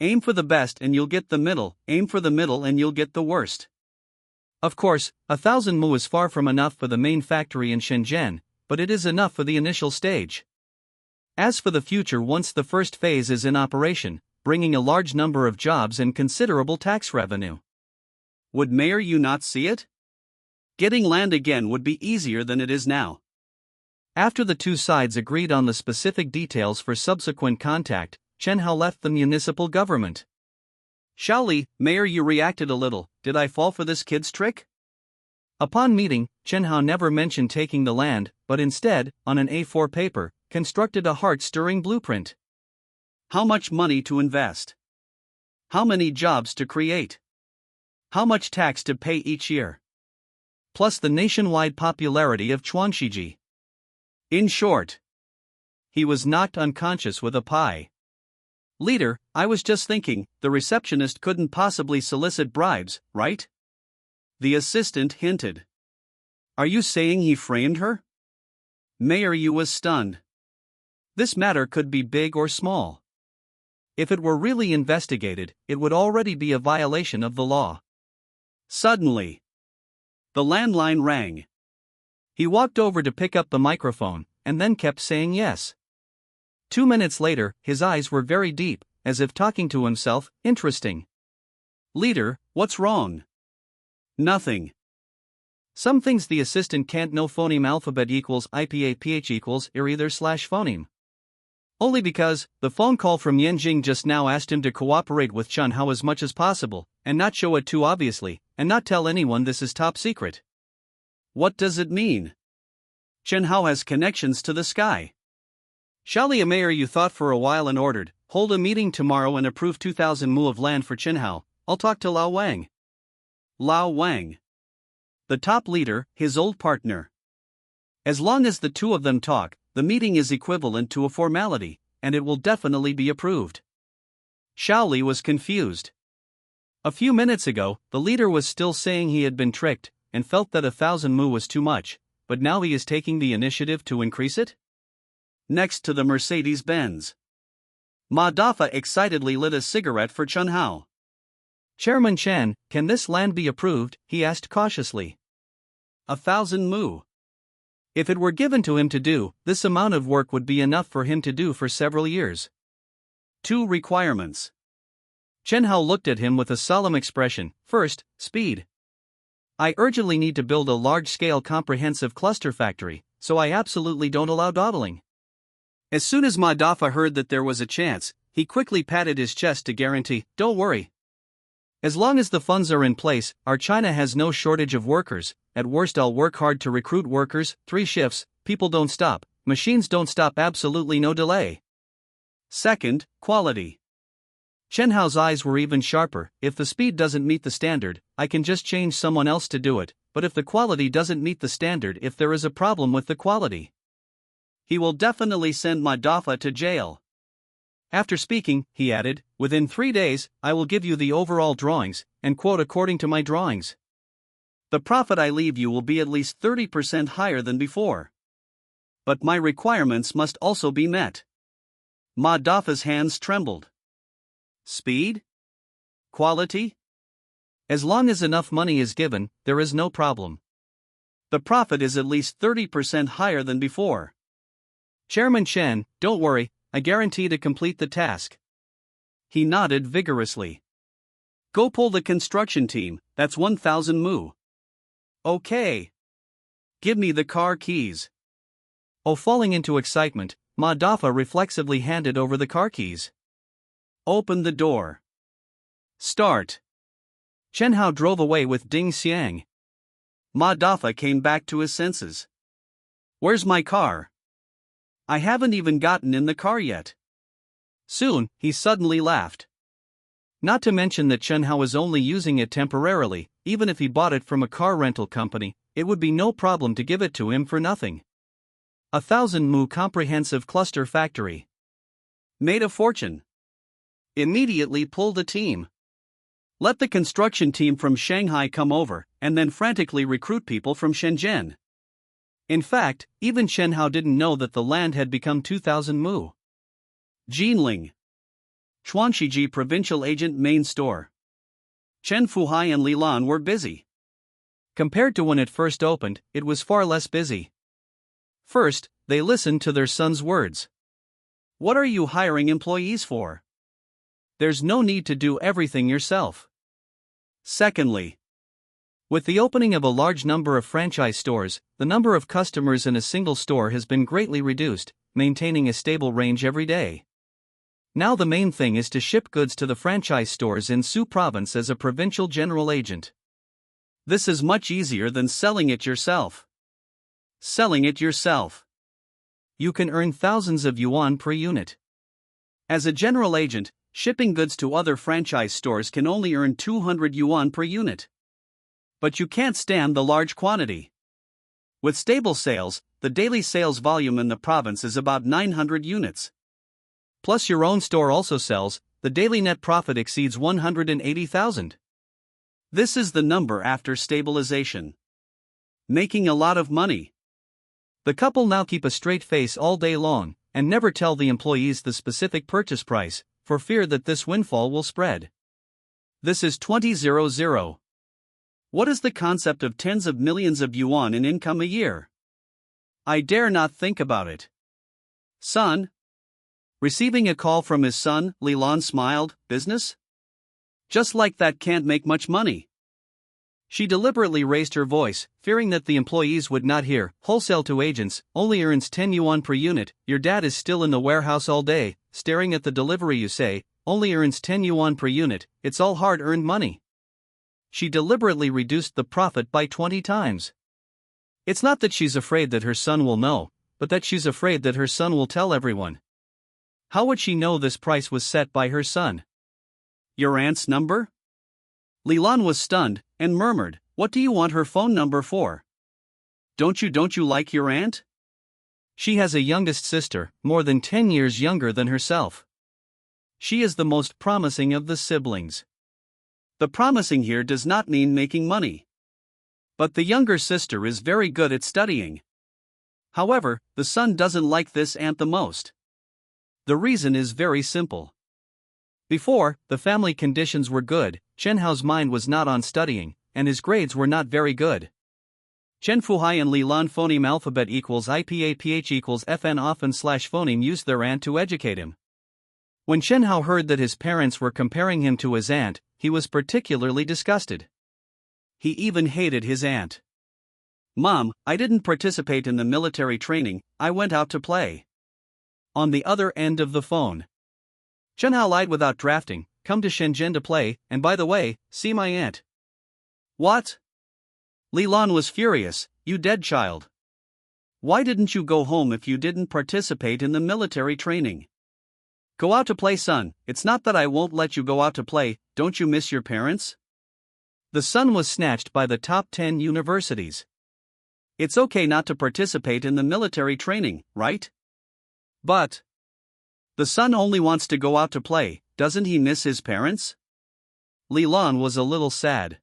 aim for the best and you'll get the middle, aim for the middle and you'll get the worst. Of course, 1,000 mu is far from enough for the main factory in Shenzhen, but it is enough for the initial stage. As for the future, once the first phase is in operation, bringing a large number of jobs and considerable tax revenue. Would Mayor Yu not see it? Getting land again would be easier than it is now. After the two sides agreed on the specific details for subsequent contact, Chen Hao left the municipal government. Shaoli, Mayor Yu reacted a little. Did I fall for this kid's trick? Upon meeting, Chen Hao never mentioned taking the land, but instead, on an A4 paper, constructed a heart-stirring blueprint. How much money to invest? How many jobs to create? How much tax to pay each year? Plus the nationwide popularity of Chuanxiji. In short, he was knocked unconscious with a pie. Leader, I was just thinking, the receptionist couldn't possibly solicit bribes, right? The assistant hinted. Are you saying he framed her? Mayor Yu was stunned. This matter could be big or small. If it were really investigated, it would already be a violation of the law. Suddenly, the landline rang. He walked over to pick up the microphone, and then kept saying yes. 2 minutes later, his eyes were very deep, as if talking to himself. Interesting. Leader, what's wrong? Nothing. Some things the assistant can't know. Phoneme alphabet equals IPA PH equals ir either / phoneme. Only because the phone call from Yanjing just now asked him to cooperate with Chen Hao as much as possible, and not show it too obviously, and not tell anyone this is top secret. What does it mean? Chen Hao has connections to the sky. Shalia Mayor you thought for a while and ordered, hold a meeting tomorrow and approve 2,000 mu of land for Chen Hao. I'll talk to Lao Wang. Lao Wang. The top leader, his old partner. As long as the two of them talk, the meeting is equivalent to a formality, and it will definitely be approved. Shaoli was confused. A few minutes ago, the leader was still saying he had been tricked, and felt that 1,000 mu was too much, but now he is taking the initiative to increase it? Next to the Mercedes-Benz, Ma Dafa excitedly lit a cigarette for Chen Hao. Chairman Chen, can this land be approved? He asked cautiously. 1,000 mu. If it were given to him to do, this amount of work would be enough for him to do for several years. 2 requirements. Chen Hao looked at him with a solemn expression. First, speed. I urgently need to build a large-scale comprehensive cluster factory, so I absolutely don't allow dawdling. As soon as Ma Dafa heard that there was a chance, he quickly patted his chest to guarantee, don't worry. As long as the funds are in place, our China has no shortage of workers. At worst I'll work hard to recruit workers, 3 shifts, people don't stop, machines don't stop, absolutely no delay. Second, quality. Chen Hao's eyes were even sharper. If the speed doesn't meet the standard, I can just change someone else to do it, but if the quality doesn't meet the standard, if there is a problem with the quality, he will definitely send Ma Dafa to jail. After speaking, he added, within 3 days, I will give you the overall drawings, and quote according to my drawings. The profit I leave you will be at least 30% higher than before. But my requirements must also be met. Ma Dafa's hands trembled. Speed? Quality? As long as enough money is given, there is no problem. The profit is at least 30% higher than before. Chairman Chen, don't worry, I guarantee to complete the task. He nodded vigorously. Go pull the construction team, that's 1,000 mu. Okay. Give me the car keys. Falling into excitement, Ma Dafa reflexively handed over the car keys. Open the door. Start. Chen Hao drove away with Ding Xiang. Ma Dafa came back to his senses. Where's my car? I haven't even gotten in the car yet. Soon, he suddenly laughed. Not to mention that Chen Hao is only using it temporarily. Even if he bought it from a car rental company, it would be no problem to give it to him for nothing. 1,000 mu comprehensive cluster factory. Made a fortune. Immediately pulled a team. Let the construction team from Shanghai come over, and then frantically recruit people from Shenzhen. In fact, even Chen Hao didn't know that the land had become 2,000 mu. Jinling. Chuanxiji Provincial Agent Main Store. Chen Fuhai and Li Lan were busy. Compared to when it first opened, it was far less busy. First, they listened to their son's words. What are you hiring employees for? There's no need to do everything yourself. Secondly, with the opening of a large number of franchise stores, the number of customers in a single store has been greatly reduced, maintaining a stable range every day. Now the main thing is to ship goods to the franchise stores in Su Province as a provincial general agent. This is much easier than selling it yourself. Selling it yourself. You can earn thousands of yuan per unit. As a general agent, shipping goods to other franchise stores can only earn 200 yuan per unit. But you can't stand the large quantity. With stable sales, the daily sales volume in the province is about 900 units. Plus your own store also sells, the daily net profit exceeds 180,000. This is the number after stabilization. Making a lot of money. The couple now keep a straight face all day long, and never tell the employees the specific purchase price, for fear that this windfall will spread. This is 2000. What is the concept of tens of millions of yuan in income a year? I dare not think about it. Son? Receiving a call from his son, Li Lan smiled. Business? Just like that, can't make much money. She deliberately raised her voice, fearing that the employees would not hear. Wholesale to agents, only earns 10 yuan per unit. Your dad is still in the warehouse all day, staring at the delivery. You say, only earns 10 yuan per unit. It's all hard-earned money. she deliberately reduced the profit by 20 times. It's not that she's afraid that her son will know, but that she's afraid that her son will tell everyone. How would she know this price was set by her son? Your aunt's number? Lilan was stunned, and murmured, "What do you want her phone number for? Don't you like your aunt?" She has a youngest sister, more than 10 years younger than herself. She is the most promising of the siblings. The promising here does not mean making money. But the younger sister is very good at studying. However, the son doesn't like this aunt the most. The reason is very simple. Before, the family conditions were good, Chen Hao's mind was not on studying, and his grades were not very good. Chen Fuhai and Lilan phoneme alphabet equals IPAPH equals FN often slash phoneme used their aunt to educate him. When Chen Hao heard that his parents were comparing him to his aunt, he was particularly disgusted. He even hated his aunt. "Mom, I didn't participate in the military training, I went out to play." On the other end of the phone, Chen Hao lied without drafting, "Come to Shenzhen to play, and by the way, see my aunt." "What?" Lilan was furious, "You dead child. Why didn't you go home if you didn't participate in the military training? Go out to play, son. It's not that I won't let you go out to play, don't you miss your parents?" The son was snatched by the top 10 universities. It's okay not to participate in the military training, right? But the son only wants to go out to play, doesn't he miss his parents? Lilan was a little sad.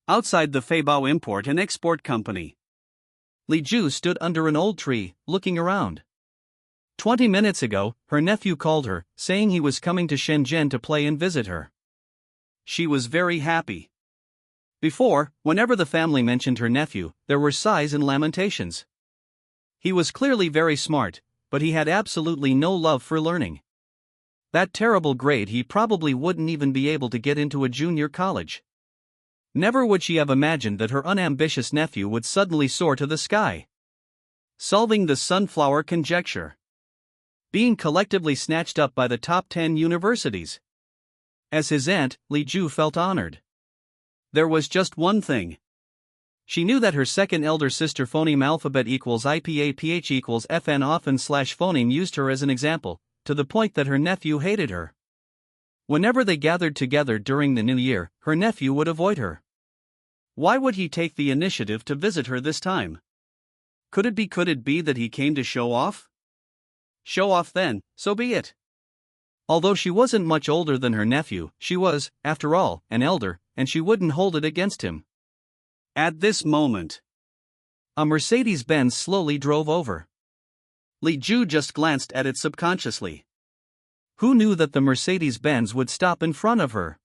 Outside the Feibao Import and Export Company, Li Ju stood under an old tree, looking around. 20 minutes ago, her nephew called her, saying he was coming to Shenzhen to play and visit her. She was very happy. Before, whenever the family mentioned her nephew, there were sighs and lamentations. He was clearly very smart, but he had absolutely no love for learning. That terrible grade, he probably wouldn't even be able to get into a junior college. Never would she have imagined that her unambitious nephew would suddenly soar to the sky. Solving the sunflower conjecture. Being collectively snatched up by the top 10 universities. As his aunt, Li Ju felt honored. There was just one thing. She knew that her second elder sister phoneme alphabet equals IPAPH equals FN often slash phoneme used her as an example, to the point that her nephew hated her. Whenever they gathered together during the new year, her nephew would avoid her. Why would he take the initiative to visit her this time? Could it be that he came to show off? Show off then, so be it. Although she wasn't much older than her nephew, she was, after all, an elder, and she wouldn't hold it against him. At this moment, a Mercedes-Benz slowly drove over. Li Ju just glanced at it subconsciously. Who knew that the Mercedes-Benz would stop in front of her?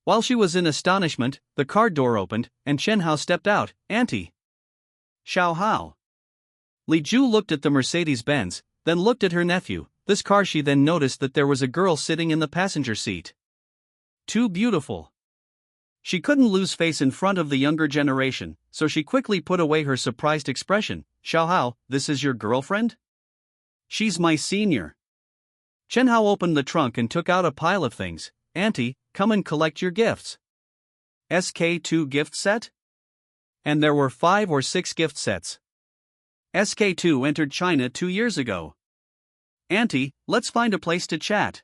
While she was in astonishment, the car door opened, and Chen Hao stepped out. "Auntie." "Xiao Hao." Li Ju looked at the Mercedes-Benz, then looked at her nephew. This car, she then noticed that there was a girl sitting in the passenger seat. Too beautiful. She couldn't lose face in front of the younger generation, so she quickly put away her surprised expression. "Xiao Hao, this is your girlfriend?" "She's my senior." Chen Hao opened the trunk and took out a pile of things. "Auntie, come and collect your gifts." SK2 gift set? And there were 5 or 6 gift sets. SK2 entered China 2 years ago. "Auntie, let's find a place to chat."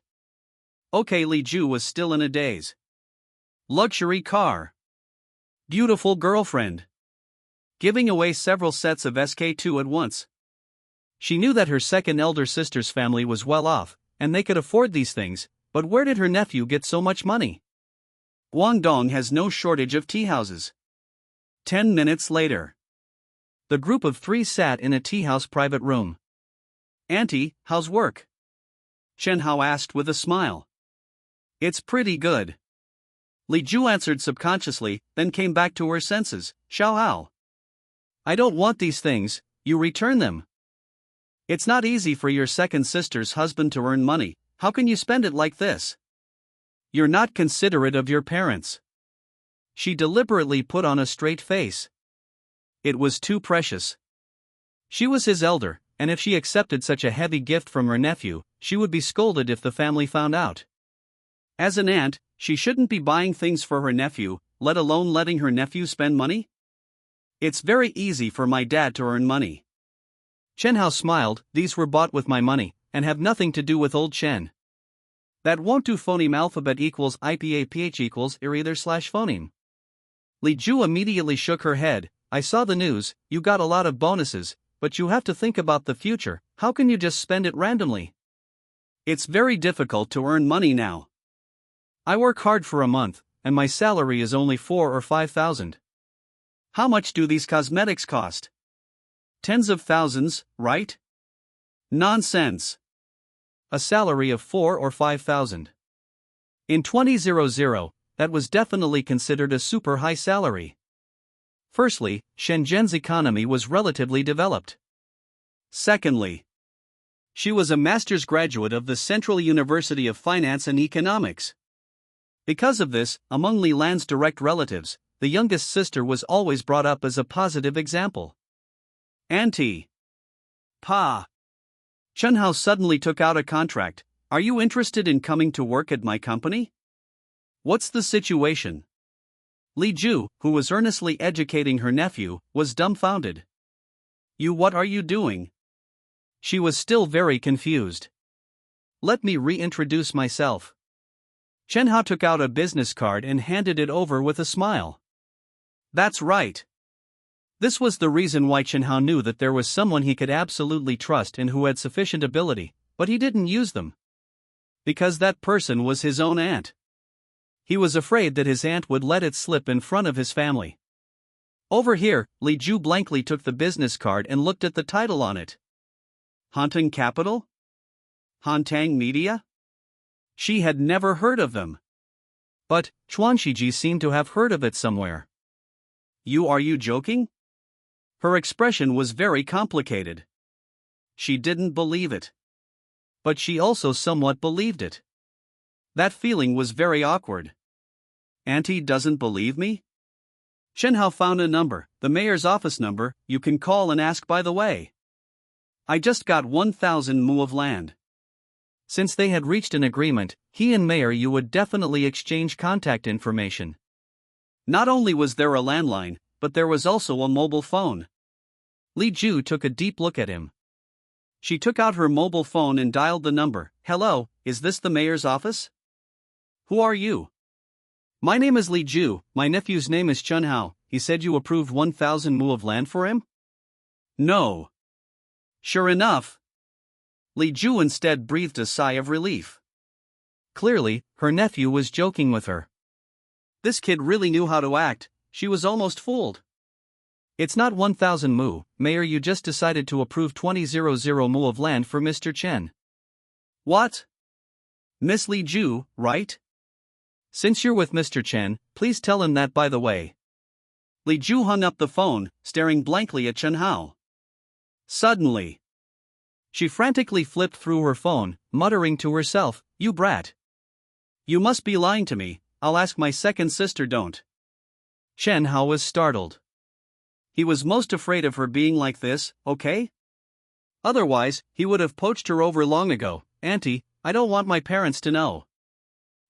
Okay, Li Ju was still in a daze. Luxury car. Beautiful girlfriend. Giving away several sets of SK2 at once. She knew that her second elder sister's family was well off, and they could afford these things, but where did her nephew get so much money? Guangdong has no shortage of tea houses. 10 minutes later, the group of 3 sat in a tea house private room. "Auntie, how's work?" Chen Hao asked with a smile. "It's pretty good." Li Ju answered subconsciously, then came back to her senses. "Xiao Hao, I don't want these things, you return them. It's not easy for your second sister's husband to earn money, how can you spend it like this? You're not considerate of your parents." She deliberately put on a straight face. It was too precious. She was his elder, and if she accepted such a heavy gift from her nephew, she would be scolded if the family found out. As an aunt, she shouldn't be buying things for her nephew, let alone letting her nephew spend money? It's very easy for my dad to earn money. Chen Hao smiled. These were bought with my money, and have nothing to do with old Chen. That won't do. Phoneme alphabet equals IPAPH equals either/phoneme. Li Ju immediately shook her head. I saw the news, you got a lot of bonuses, but you have to think about the future. How can you just spend it randomly? It's very difficult to earn money now. I work hard for a month, and my salary is only 4 or 5,000. How much do these cosmetics cost? Tens of thousands, right? Nonsense. A salary of 4 or 5,000. In 2000, that was definitely considered a super high salary. Firstly, Shenzhen's economy was relatively developed. Secondly, she was a master's graduate of the Central University of Finance and Economics. Because of this, among Li Lan's direct relatives, the youngest sister was always brought up as a positive example. Auntie. Pa. Chen Hao suddenly took out a contract. Are you interested in coming to work at my company? What's the situation? Li Ju, who was earnestly educating her nephew, was dumbfounded. What are you doing? She was still very confused. Let me reintroduce myself. Chen Hao took out a business card and handed it over with a smile. That's right. This was the reason why Chen Hao knew that there was someone he could absolutely trust and who had sufficient ability, but he didn't use them. Because that person was his own aunt. He was afraid that his aunt would let it slip in front of his family. Over here, Li Ju blankly took the business card and looked at the title on it. Hantang Capital? Hantang Media? She had never heard of them. But Chuan Shiji seemed to have heard of it somewhere. Are you joking? Her expression was very complicated. She didn't believe it. But she also somewhat believed it. That feeling was very awkward. Auntie doesn't believe me? Chen Hao found a number, the mayor's office number. You can call and ask. By the way, I just got 1,000 mu of land. Since they had reached an agreement, he and Mayor Yu would definitely exchange contact information. Not only was there a landline, but there was also a mobile phone. Li Ju took a deep look at him. She took out her mobile phone and dialed the number. Hello, is this the mayor's office? Who are you? My name is Li Ju, my nephew's name is Chen Hao. He said you approved 1,000 mu of land for him? No. Sure enough. Li Ju instead breathed a sigh of relief. Clearly, her nephew was joking with her. This kid really knew how to act. She was almost fooled. It's not 1,000 mu, Mayor. You just decided to approve 2,000 mu of land for Mr. Chen. What? Miss Li Ju, right? Since you're with Mr. Chen, please tell him that. By the way. Li Ju hung up the phone, staring blankly at Chen Hao. Suddenly, she frantically flipped through her phone, muttering to herself, "You brat. You must be lying to me. I'll ask my second sister." Don't. Chen Hao was startled. He was most afraid of her being like this, okay? Otherwise, he would have poached her over long ago. Auntie, I don't want my parents to know.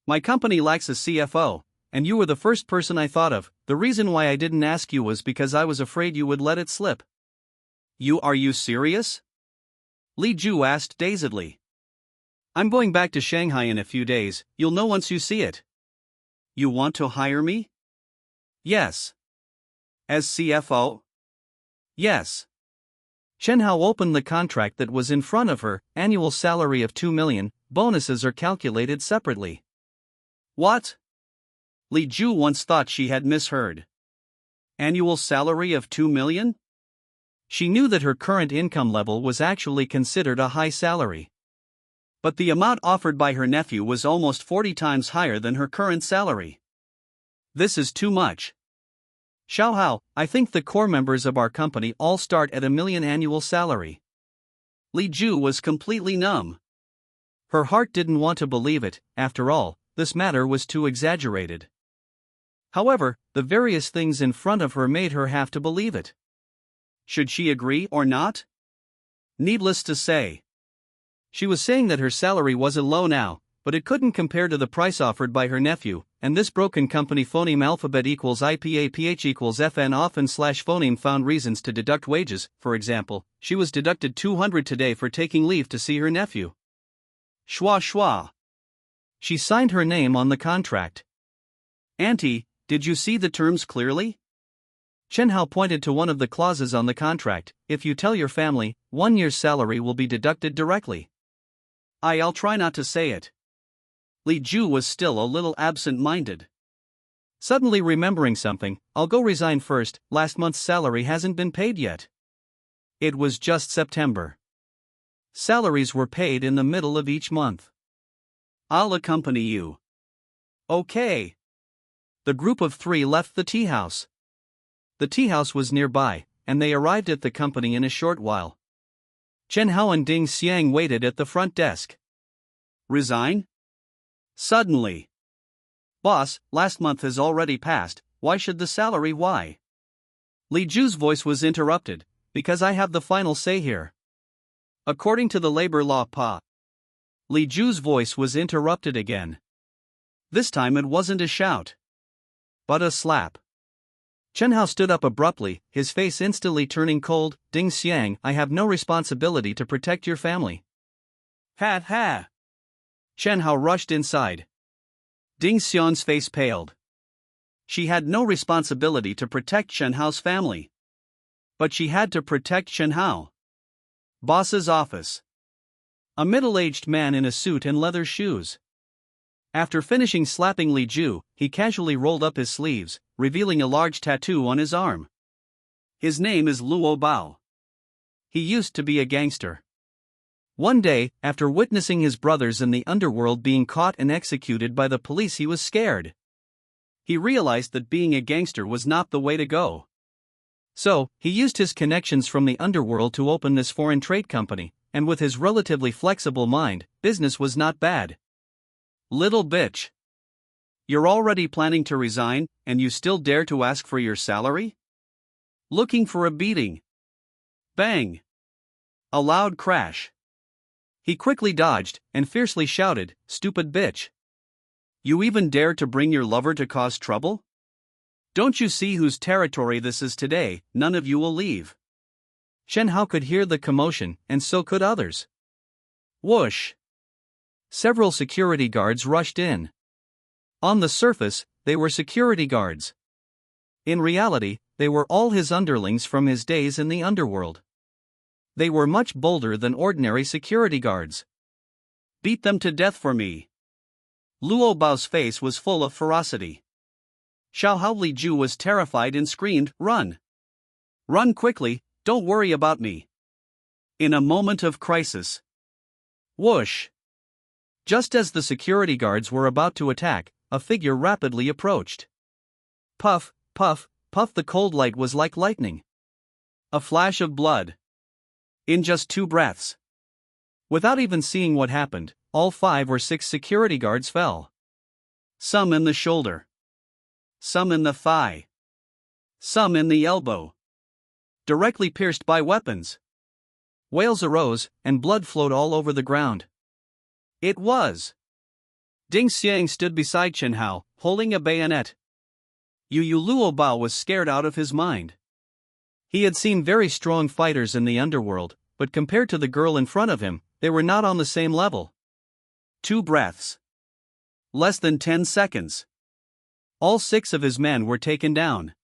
My company lacks a CFO, and you were the first person I thought of. The reason why I didn't ask you was because I was afraid you would let it slip. Are you serious? Li Ju asked dazedly. I'm going back to Shanghai in a few days. You'll know once you see it. You want to hire me? Yes. As CFO? Yes. Chen Hao opened the contract that was in front of her. Annual salary of 2 million, bonuses are calculated separately. What? Li Ju once thought she had misheard. Annual salary of 2 million? She knew that her current income level was actually considered a high salary. But the amount offered by her nephew was almost 40 times higher than her current salary. This is too much. Xiao Hao, I think the core members of our company all start at 1 million annual salary. Li Ju was completely numb. Her heart didn't want to believe it. After all, this matter was too exaggerated. However, the various things in front of her made her have to believe it. Should she agree or not? Needless to say, she was saying that her salary wasn't low now, but it couldn't compare to the price offered by her nephew, and this broken company phoneme alphabet equals IPAPH equals FN often slash phoneme found reasons to deduct wages. For example, she was deducted 200 today for taking leave to see her nephew. Schwa schwa. She signed her name on the contract. Auntie, did you see the terms clearly? Chen Hao pointed to one of the clauses on the contract. If you tell your family, 1 year's salary will be deducted directly. I'll try not to say it. Li Ju was still a little absent-minded. Suddenly remembering something, I'll go resign first. Last month's salary hasn't been paid yet. It was just September. Salaries were paid in the middle of each month. I'll accompany you. Okay. The group of 3 left the tea house. The tea house was nearby, and they arrived at the company in a short while. Chen Hao and Ding Xiang waited at the front desk. Resign? Suddenly. Boss, last month has already passed, why should the salary why? Li Ju's voice was interrupted, because I have the final say here. According to the labor law Pa. Li Ju's voice was interrupted again. This time it wasn't a shout, but a slap. Chen Hao stood up abruptly, his face instantly turning cold. Ding Xiang, I have no responsibility to protect your family. Ha ha. Chen Hao rushed inside. Ding Xiang's face paled. She had no responsibility to protect Chen Hao's family. But she had to protect Chen Hao. Boss's office. A middle-aged man in a suit and leather shoes. After finishing slapping Li Ju, he casually rolled up his sleeves, revealing a large tattoo on his arm. His name is Luo Bao. He used to be a gangster. One day, after witnessing his brothers in the underworld being caught and executed by the police, he was scared. He realized that being a gangster was not the way to go. So, he used his connections from the underworld to open this foreign trade company, and with his relatively flexible mind, business was not bad. Little bitch. You're already planning to resign, and you still dare to ask for your salary? Looking for a beating. Bang. A loud crash. He quickly dodged, and fiercely shouted, "Stupid bitch! You even dare to bring your lover to cause trouble? Don't you see whose territory this is today? None of you will leave." Chen Hao could hear the commotion, and so could others. Whoosh! Several security guards rushed in. On the surface, they were security guards. In reality, they were all his underlings from his days in the underworld. They were much bolder than ordinary security guards. Beat them to death for me. Luo Bao's face was full of ferocity. Xiao Li Ju was terrified and screamed, "Run! Run quickly, don't worry about me." In a moment of crisis. Whoosh! Just as the security guards were about to attack, a figure rapidly approached. Puff, puff, puff, the cold light was like lightning. A flash of blood. In just 2 breaths. Without even seeing what happened, all 5 or 6 security guards fell. Some in the shoulder. Some in the thigh. Some in the elbow. Directly pierced by weapons. Wails arose, and blood flowed all over the ground. It was. Ding Xiang stood beside Chen Hao, holding a bayonet. Yu Luo Bao was scared out of his mind. He had seen very strong fighters in the underworld, but compared to the girl in front of him, they were not on the same level. 2 breaths. Less than 10 seconds. All 6 of his men were taken down.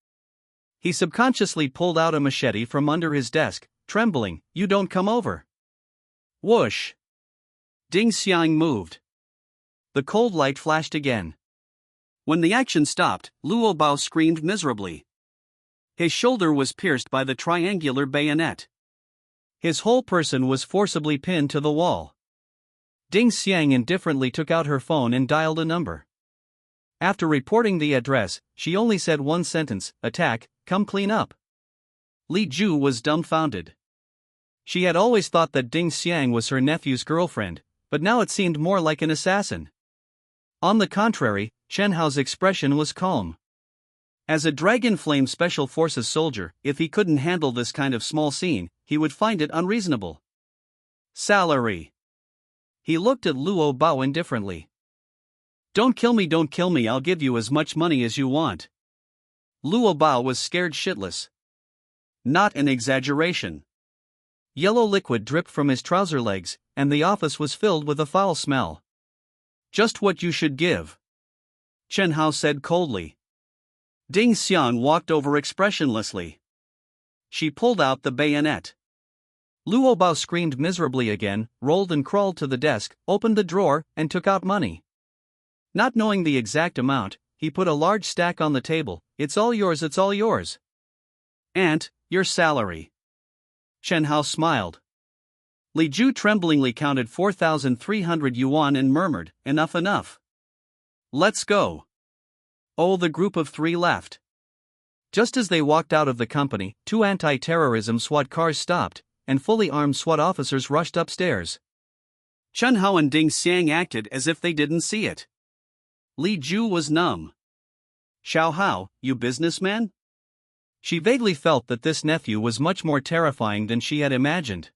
He subconsciously pulled out a machete from under his desk, trembling. "You don't come over." Whoosh! Ding Xiang moved. The cold light flashed again. When the action stopped, Luo Bao screamed miserably. His shoulder was pierced by the triangular bayonet. His whole person was forcibly pinned to the wall. Ding Xiang indifferently took out her phone and dialed a number. After reporting the address, she only said one sentence, "Attack, come clean up." Li Ju was dumbfounded. She had always thought that Ding Xiang was her nephew's girlfriend, but now it seemed more like an assassin. On the contrary, Chen Hao's expression was calm. As a Dragon Flame Special Forces soldier, if he couldn't handle this kind of small scene, he would find it unreasonable. Salary. He looked at Luo Bao indifferently. Don't kill me, I'll give you as much money as you want. Luo Bao was scared shitless. Not an exaggeration. Yellow liquid dripped from his trouser legs, and the office was filled with a foul smell. Just what you should give, Chen Hao said coldly. Ding Xiang walked over expressionlessly. She pulled out the bayonet. Luo Bao screamed miserably again, rolled and crawled to the desk, opened the drawer, and took out money. Not knowing the exact amount, he put a large stack on the table. It's all yours, it's all yours. Aunt, your salary. Chen Hao smiled. Li Ju tremblingly counted 4,300 yuan and murmured, enough, enough. Let's go. Oh, the group of three left. Just as they walked out of the company, two anti-terrorism SWAT cars stopped, and fully armed SWAT officers rushed upstairs. Chen Hao and Ding Xiang acted as if they didn't see it. Li Ju was numb. Xiao Hao, you businessman? She vaguely felt that this nephew was much more terrifying than she had imagined.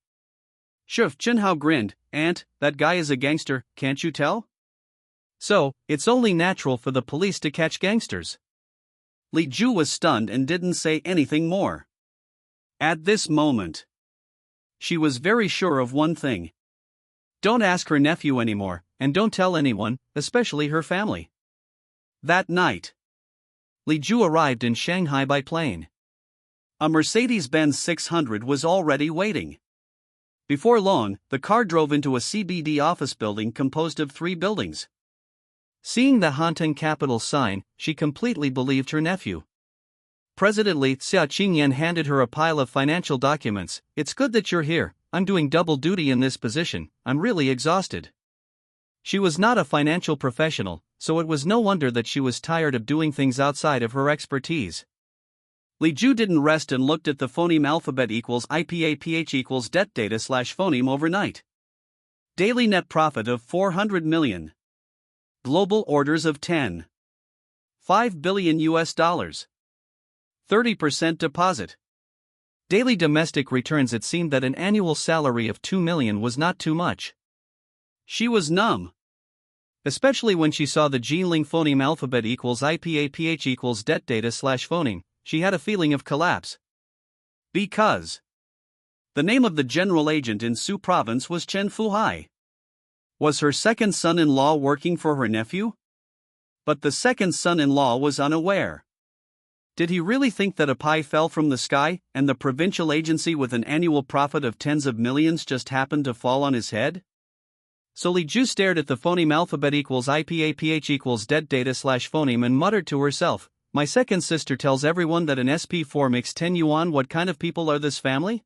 Shuf, Chen Hao grinned, Aunt, that guy is a gangster, can't you tell? So, it's only natural for the police to catch gangsters. Li Ju was stunned and didn't say anything more. At this moment, she was very sure of one thing. Don't ask her nephew anymore, and don't tell anyone, especially her family. That night, Li Ju arrived in Shanghai by plane. A Mercedes-Benz 600 was already waiting. Before long, the car drove into a CBD office building composed of 3 buildings. Seeing the Hantung Capital sign, she completely believed her nephew. President Li Xiaoqingyan handed her a pile of financial documents. It's good that you're here, I'm doing double duty in this position, I'm really exhausted. She was not a financial professional, so it was no wonder that she was tired of doing things outside of her expertise. Li Ju didn't rest and looked at the phoneme alphabet equals IPAPH equals det data slash phoneme overnight. Daily net profit of 400 million. Global orders of 10.5 billion US dollars. 30% deposit. Daily domestic returns. It seemed that an annual salary of 2 million was not too much. She was numb. Especially when she saw the Jinling phoneme alphabet equals IPAPH equals det data slash phoneme, she had a feeling of collapse. Because the name of the general agent in Su province was Chen Fuhai. Was her second son-in-law working for her nephew? But the second son-in-law was unaware. Did he really think that a pie fell from the sky, and the provincial agency with an annual profit of tens of millions just happened to fall on his head? So Li Ju stared at the phoneme alphabet equals IPAPH equals det data slash phoneme and muttered to herself, my second sister tells everyone that an SP4 makes 10 yuan. What kind of people are this family?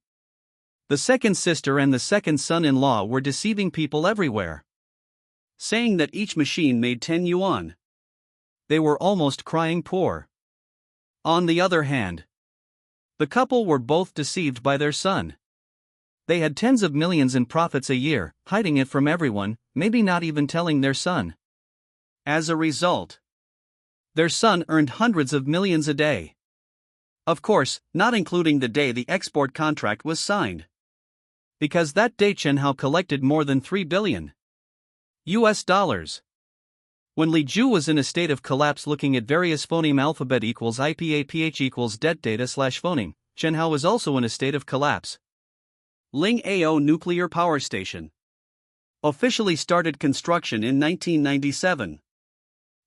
The second sister and the second son-in-law were deceiving people everywhere, saying that each machine made 10 yuan. They were almost crying poor. On the other hand, the couple were both deceived by their son. They had tens of millions in profits a year, hiding it from everyone, maybe not even telling their son. As a result, their son earned hundreds of millions a day. Of course, not including the day the export contract was signed. Because that day Chen Hao collected more than 3 billion US dollars. When Li Ju was in a state of collapse looking at various phoneme alphabet equals IPAPH equals det data slash phoneme, Chen Hao was also in a state of collapse. Ling Ao Nuclear Power Station officially started construction in 1997.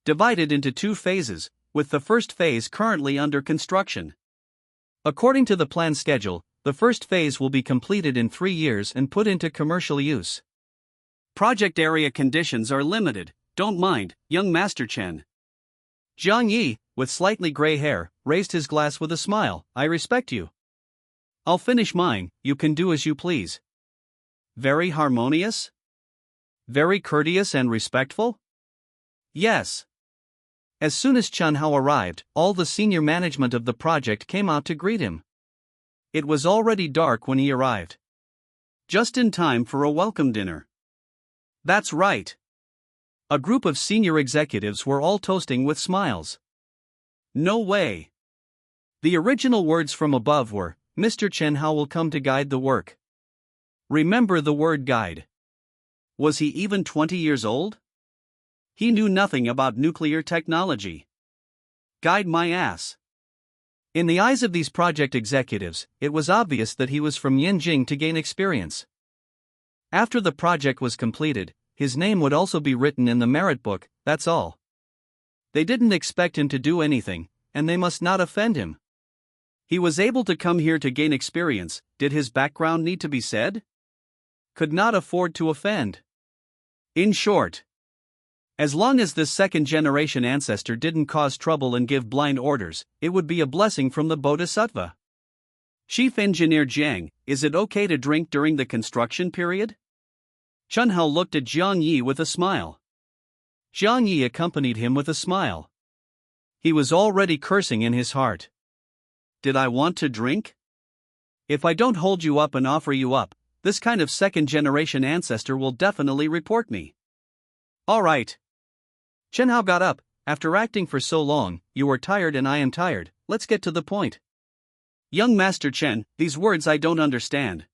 Divided into 2 phases, with the first phase currently under construction. According to the planned schedule, the first phase will be completed in 3 years and put into commercial use. Project area conditions are limited, don't mind, young Master Chen. Jiang Yi, with slightly gray hair, raised his glass with a smile. I respect you. I'll finish mine, you can do as you please. Very harmonious? Very courteous and respectful? Yes. As soon as Chen Hao arrived, all the senior management of the project came out to greet him. It was already dark when he arrived. Just in time for a welcome dinner. That's right. A group of senior executives were all toasting with smiles. No way. The original words from above were, Mr. Chen Hao will come to guide the work. Remember the word guide. Was he even 20 years old? He knew nothing about nuclear technology. Guide my ass. In the eyes of these project executives, it was obvious that he was from Yinjing to gain experience. After the project was completed, his name would also be written in the merit book, that's all. They didn't expect him to do anything, and they must not offend him. He was able to come here to gain experience. Did his background need to be said? Could not afford to offend. In short, as long as this second-generation ancestor didn't cause trouble and give blind orders, it would be a blessing from the Bodhisattva. Chief Engineer Jiang, is it okay to drink during the construction period? Chun Hao looked at Jiang Yi with a smile. Jiang Yi accompanied him with a smile. He was already cursing in his heart. Did I want to drink? If I don't hold you up and offer you up, this kind of second-generation ancestor will definitely report me. All right. Chen Hao got up. After acting for so long, you are tired and I am tired, let's get to the point. Young Master Chen, these words I don't understand.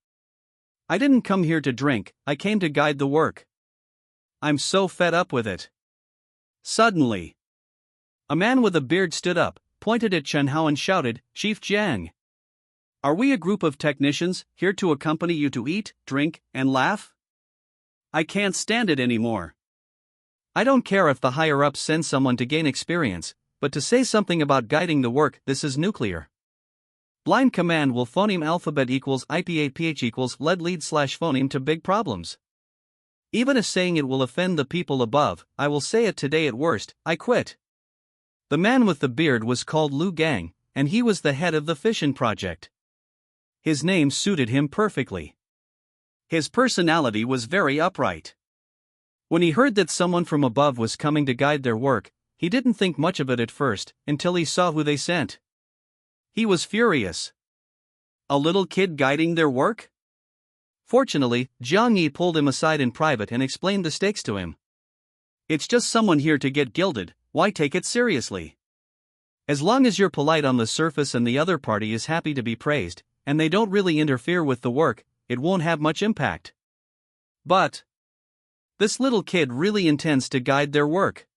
I didn't come here to drink, I came to guide the work. I'm so fed up with it. Suddenly, a man with a beard stood up, pointed at Chen Hao and shouted, Chief Jiang. Are we a group of technicians, here to accompany you to eat, drink, and laugh? I can't stand it anymore. I don't care if the higher-ups send someone to gain experience, but to say something about guiding the work, this is nuclear. Blind command will phoneme alphabet equals IPAPH equals lead slash phoneme to big problems. Even if saying it will offend the people above, I will say it today at worst, I quit. The man with the beard was called Lu Gang, and he was the head of the fission project. His name suited him perfectly. His personality was very upright. When he heard that someone from above was coming to guide their work, he didn't think much of it at first, until he saw who they sent. He was furious. A little kid guiding their work? Fortunately, Jiang Yi pulled him aside in private and explained the stakes to him. It's just someone here to get gilded, why take it seriously? As long as you're polite on the surface and the other party is happy to be praised, and they don't really interfere with the work, it won't have much impact. But this little kid really intends to guide their work.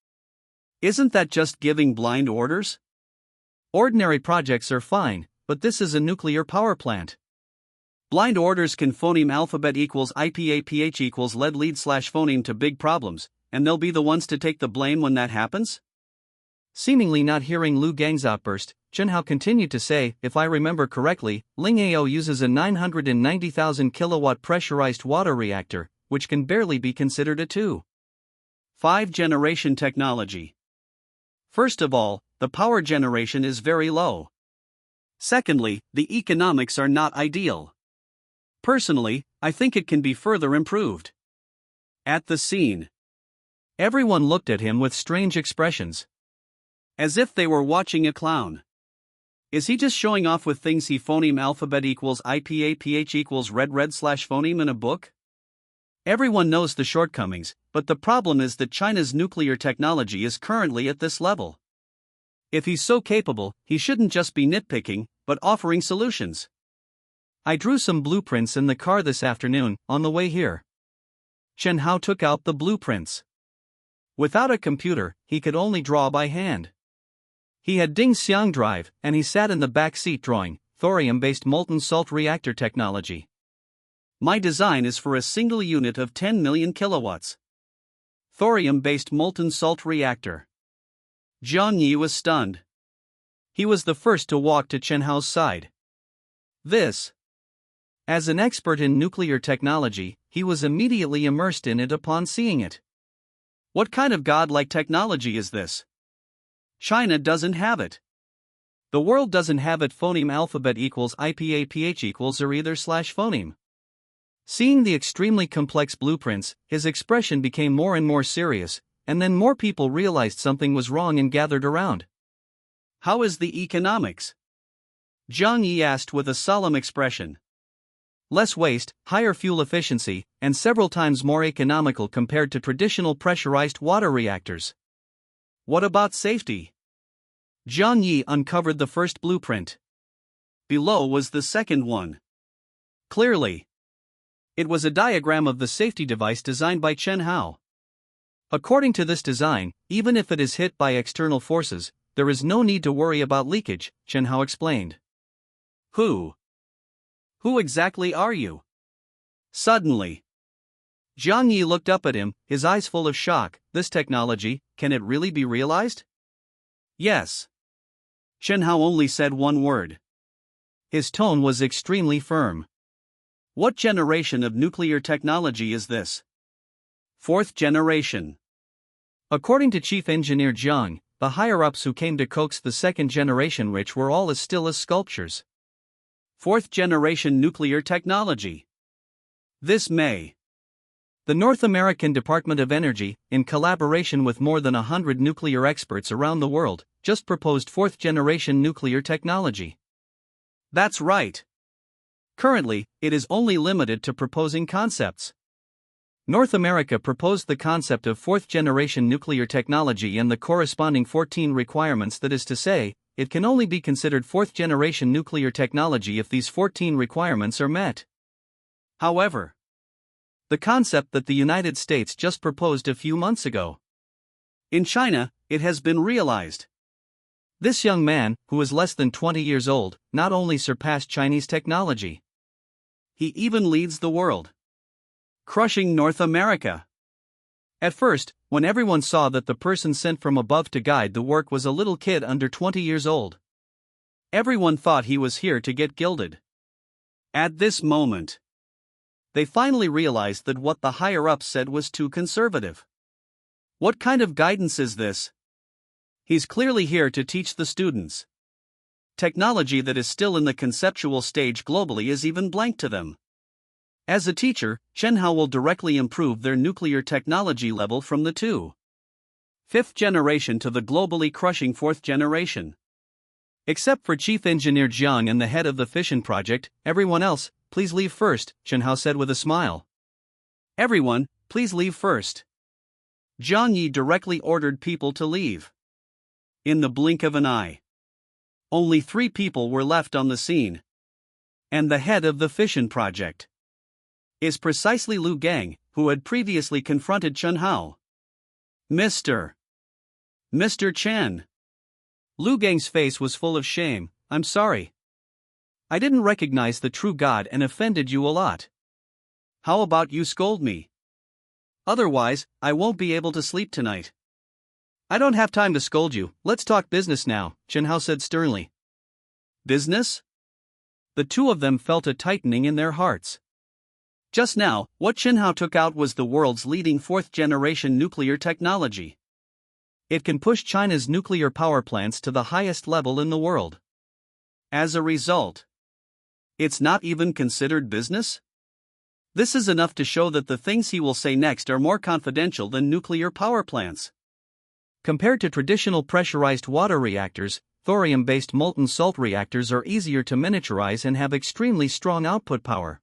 Isn't that just giving blind orders? Ordinary projects are fine, but this is a nuclear power plant. Blind orders can phoneme alphabet equals IPAPH equals lead slash phoneme to big problems, and they'll be the ones to take the blame when that happens? Seemingly not hearing Lu Gang's outburst, Chen Hao continued to say, if I remember correctly, Ling Ao uses a 990,000 kilowatt pressurized water reactor, which can barely be considered a 2.5 generation technology. First of all, the power generation is very low. Secondly, the economics are not ideal. Personally, I think it can be further improved. At the scene, everyone looked at him with strange expressions. As if they were watching a clown. Is he just showing off with things he phoneme alphabet equals IPAPH equals red slash phoneme in a book? Everyone knows the shortcomings, but the problem is that China's nuclear technology is currently at this level. If he's so capable, he shouldn't just be nitpicking, but offering solutions. I drew some blueprints in the car this afternoon, on the way here. Chen Hao took out the blueprints. Without a computer, he could only draw by hand. He had Ding Xiang drive, and he sat in the back seat drawing, thorium-based molten salt reactor technology. My design is for a single unit of 10 million kilowatts. Thorium-based molten salt reactor. Jiang Yi was stunned. He was the first to walk to Chen Hao's side. This. As an expert in nuclear technology, he was immediately immersed in it upon seeing it. What kind of godlike technology is this? China doesn't have it. The world doesn't have it. Phoneme alphabet equals IPAPH equals or either slash phoneme. Seeing the extremely complex blueprints, his expression became more and more serious, and then more people realized something was wrong and gathered around. How is the economics? Jiang Yi asked with a solemn expression. Less waste, higher fuel efficiency, and several times more economical compared to traditional pressurized water reactors. What about safety? Jiang Yi uncovered the first blueprint. Below was the second one. Clearly, It was a diagram of the safety device designed by Chen Hao. According to this design, even if it is hit by external forces, there is no need to worry about leakage, Chen Hao explained. Who exactly are you? Suddenly, Zhang Yi looked up at him, his eyes full of shock. This technology, can it really be realized? Yes. Chen Hao only said one word. His tone was extremely firm. What generation of nuclear technology is this? Fourth generation. According to Chief Engineer Zhang, the higher-ups who came to coax the second generation rich were all as still as sculptures. Fourth generation nuclear technology. This May, the North American Department of Energy, in collaboration with more than 100 nuclear experts around the world, just proposed fourth-generation nuclear technology. That's right. Currently, it is only limited to proposing concepts. North America proposed the concept of fourth-generation nuclear technology and the corresponding 14 requirements, that is to say, it can only be considered fourth-generation nuclear technology if these 14 requirements are met. However, the concept that the United States just proposed a few months ago, in China, it has been realized. This young man, who is less than 20 years old, not only surpassed Chinese technology, he even leads the world, crushing North America. At first, when everyone saw that the person sent from above to guide the work was a little kid under 20 years old, everyone thought he was here to get gilded. At this moment, they finally realized that what the higher-ups said was too conservative. What kind of guidance is this? He's clearly here to teach the students. Technology that is still in the conceptual stage globally is even blank to them. As a teacher, Chen Hao will directly improve their nuclear technology level from the 5th generation to the globally crushing 4th generation. Except for Chief Engineer Jiang and the head of the fission project, everyone else, please leave first, Chen Hao said with a smile. Everyone, please leave first. Zhang Yi directly ordered people to leave. In the blink of an eye, only 3 people were left on the scene. And the head of the fission project is precisely Lu Gang, who had previously confronted Chen Hao. Mr. Chen. Lu Gang's face was full of shame. I'm sorry. I didn't recognize the true God and offended you a lot. How about you scold me? Otherwise, I won't be able to sleep tonight. I don't have time to scold you, let's talk business now, Chen Hao said sternly. Business? The two of them felt a tightening in their hearts. Just now, what Chen Hao took out was the world's leading 4th generation nuclear technology. It can push China's nuclear power plants to the highest level in the world. As a result, it's not even considered business? This is enough to show that the things he will say next are more confidential than nuclear power plants. Compared to traditional pressurized water reactors, thorium-based molten salt reactors are easier to miniaturize and have extremely strong output power.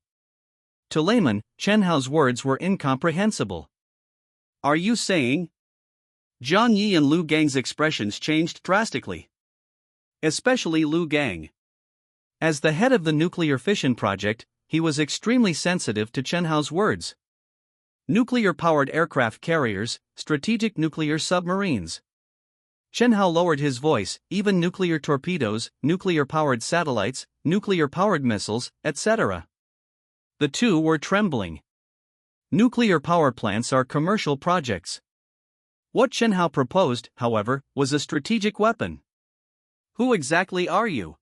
To laymen, Chen Hao's words were incomprehensible. Are you saying? Zhang Yi and Lu Gang's expressions changed drastically. Especially Lu Gang. As the head of the nuclear fission project, he was extremely sensitive to Chen Hao's words. Nuclear-powered aircraft carriers, strategic nuclear submarines. Chen Hao lowered his voice, even nuclear torpedoes, nuclear-powered satellites, nuclear-powered missiles, etc. The two were trembling. Nuclear power plants are commercial projects. What Chen Hao proposed, however, was a strategic weapon. Who exactly are you?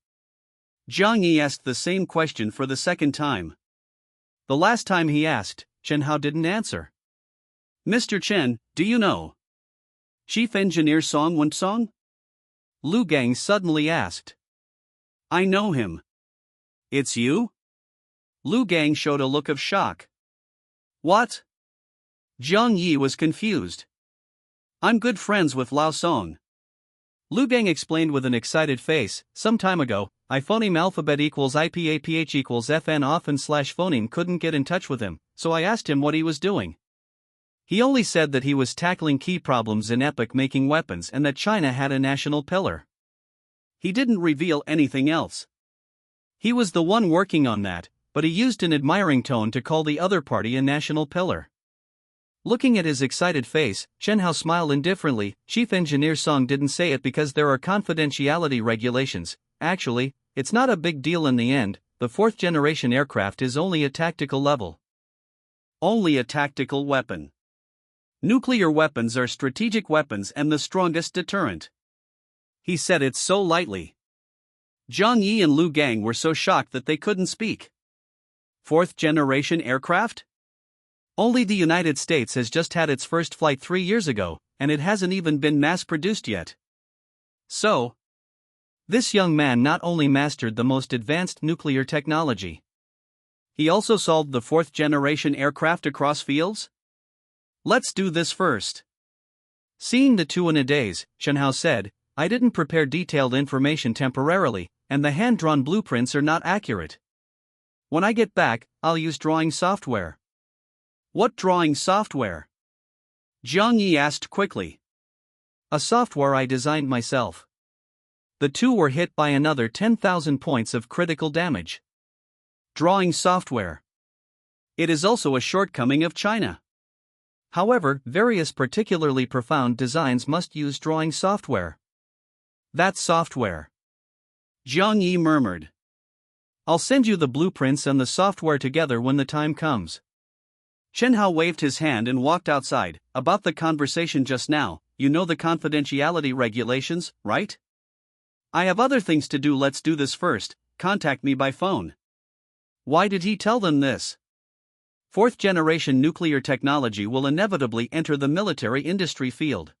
Zhang Yi asked the same question for the second time. The last time he asked, Chen Hao didn't answer. Mr. Chen, do you know Chief Engineer Song Wen-song? Lu Gang suddenly asked. I know him. It's you? Lu Gang showed a look of shock. What? Zhang Yi was confused. I'm good friends with Lao Song. Lu Gang explained with an excited face. Some time ago, iPhoneme alphabet equals IPAPH equals FN often / phoneme couldn't get in touch with him, so I asked him what he was doing. He only said that he was tackling key problems in epoch making weapons and that China had a national pillar. He didn't reveal anything else. He was the one working on that, but he used an admiring tone to call the other party a national pillar. Looking at his excited face, Chen Hao smiled indifferently. Chief Engineer Song didn't say it because there are confidentiality regulations. Actually, it's not a big deal in the end. The fourth-generation aircraft is only a tactical level. Only a tactical weapon. Nuclear weapons are strategic weapons and the strongest deterrent. He said it so lightly. Zhang Yi and Lu Gang were so shocked that they couldn't speak. Fourth-generation aircraft? Only the United States has just had its first flight 3 years ago, and it hasn't even been mass-produced yet. So, this young man not only mastered the most advanced nuclear technology, he also solved the fourth-generation aircraft across fields? Let's do this first. Seeing the two in a daze, Chen Hao said, I didn't prepare detailed information temporarily, and the hand-drawn blueprints are not accurate. When I get back, I'll use drawing software. What drawing software? Zhang Yi asked quickly. A software I designed myself. The two were hit by another 10,000 points of critical damage. Drawing software. It is also a shortcoming of China. However, various particularly profound designs must use drawing software. That software. Zhang Yi murmured. I'll send you the blueprints and the software together when the time comes. Chen Hao waved his hand and walked outside. About the conversation just now, you know the confidentiality regulations, right? I have other things to do. Let's do this first. Contact me by phone. Why did he tell them this? Fourth-generation nuclear technology will inevitably enter the military industry field.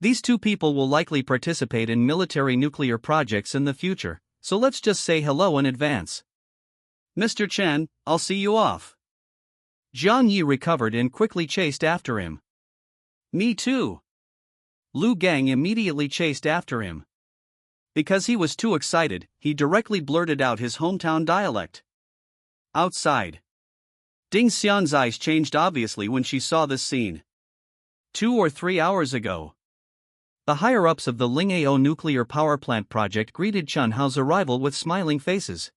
These two people will likely participate in military nuclear projects in the future, so let's just say hello in advance. Mr. Chen, I'll see you off. Zhang Yi recovered and quickly chased after him. Me too. Lu Gang immediately chased after him. Because he was too excited, he directly blurted out his hometown dialect. Outside. Ding Xian's eyes changed obviously when she saw this scene. 2 or 3 hours ago. The higher-ups of the Lingao nuclear power plant project greeted Chen Hao's arrival with smiling faces.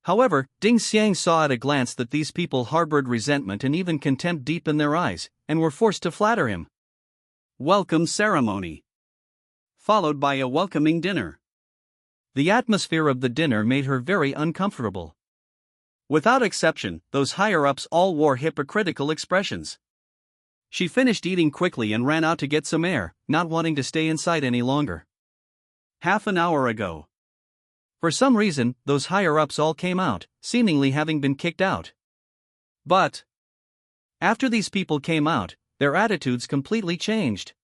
However, Ding Xiang saw at a glance that these people harbored resentment and even contempt deep in their eyes, and were forced to flatter him. Welcome ceremony. Followed by a welcoming dinner. The atmosphere of the dinner made her very uncomfortable. Without exception, those higher-ups all wore hypocritical expressions. She finished eating quickly and ran out to get some air, not wanting to stay inside any longer. Half an hour ago. For some reason, those higher-ups all came out, seemingly having been kicked out. But after these people came out, their attitudes completely changed.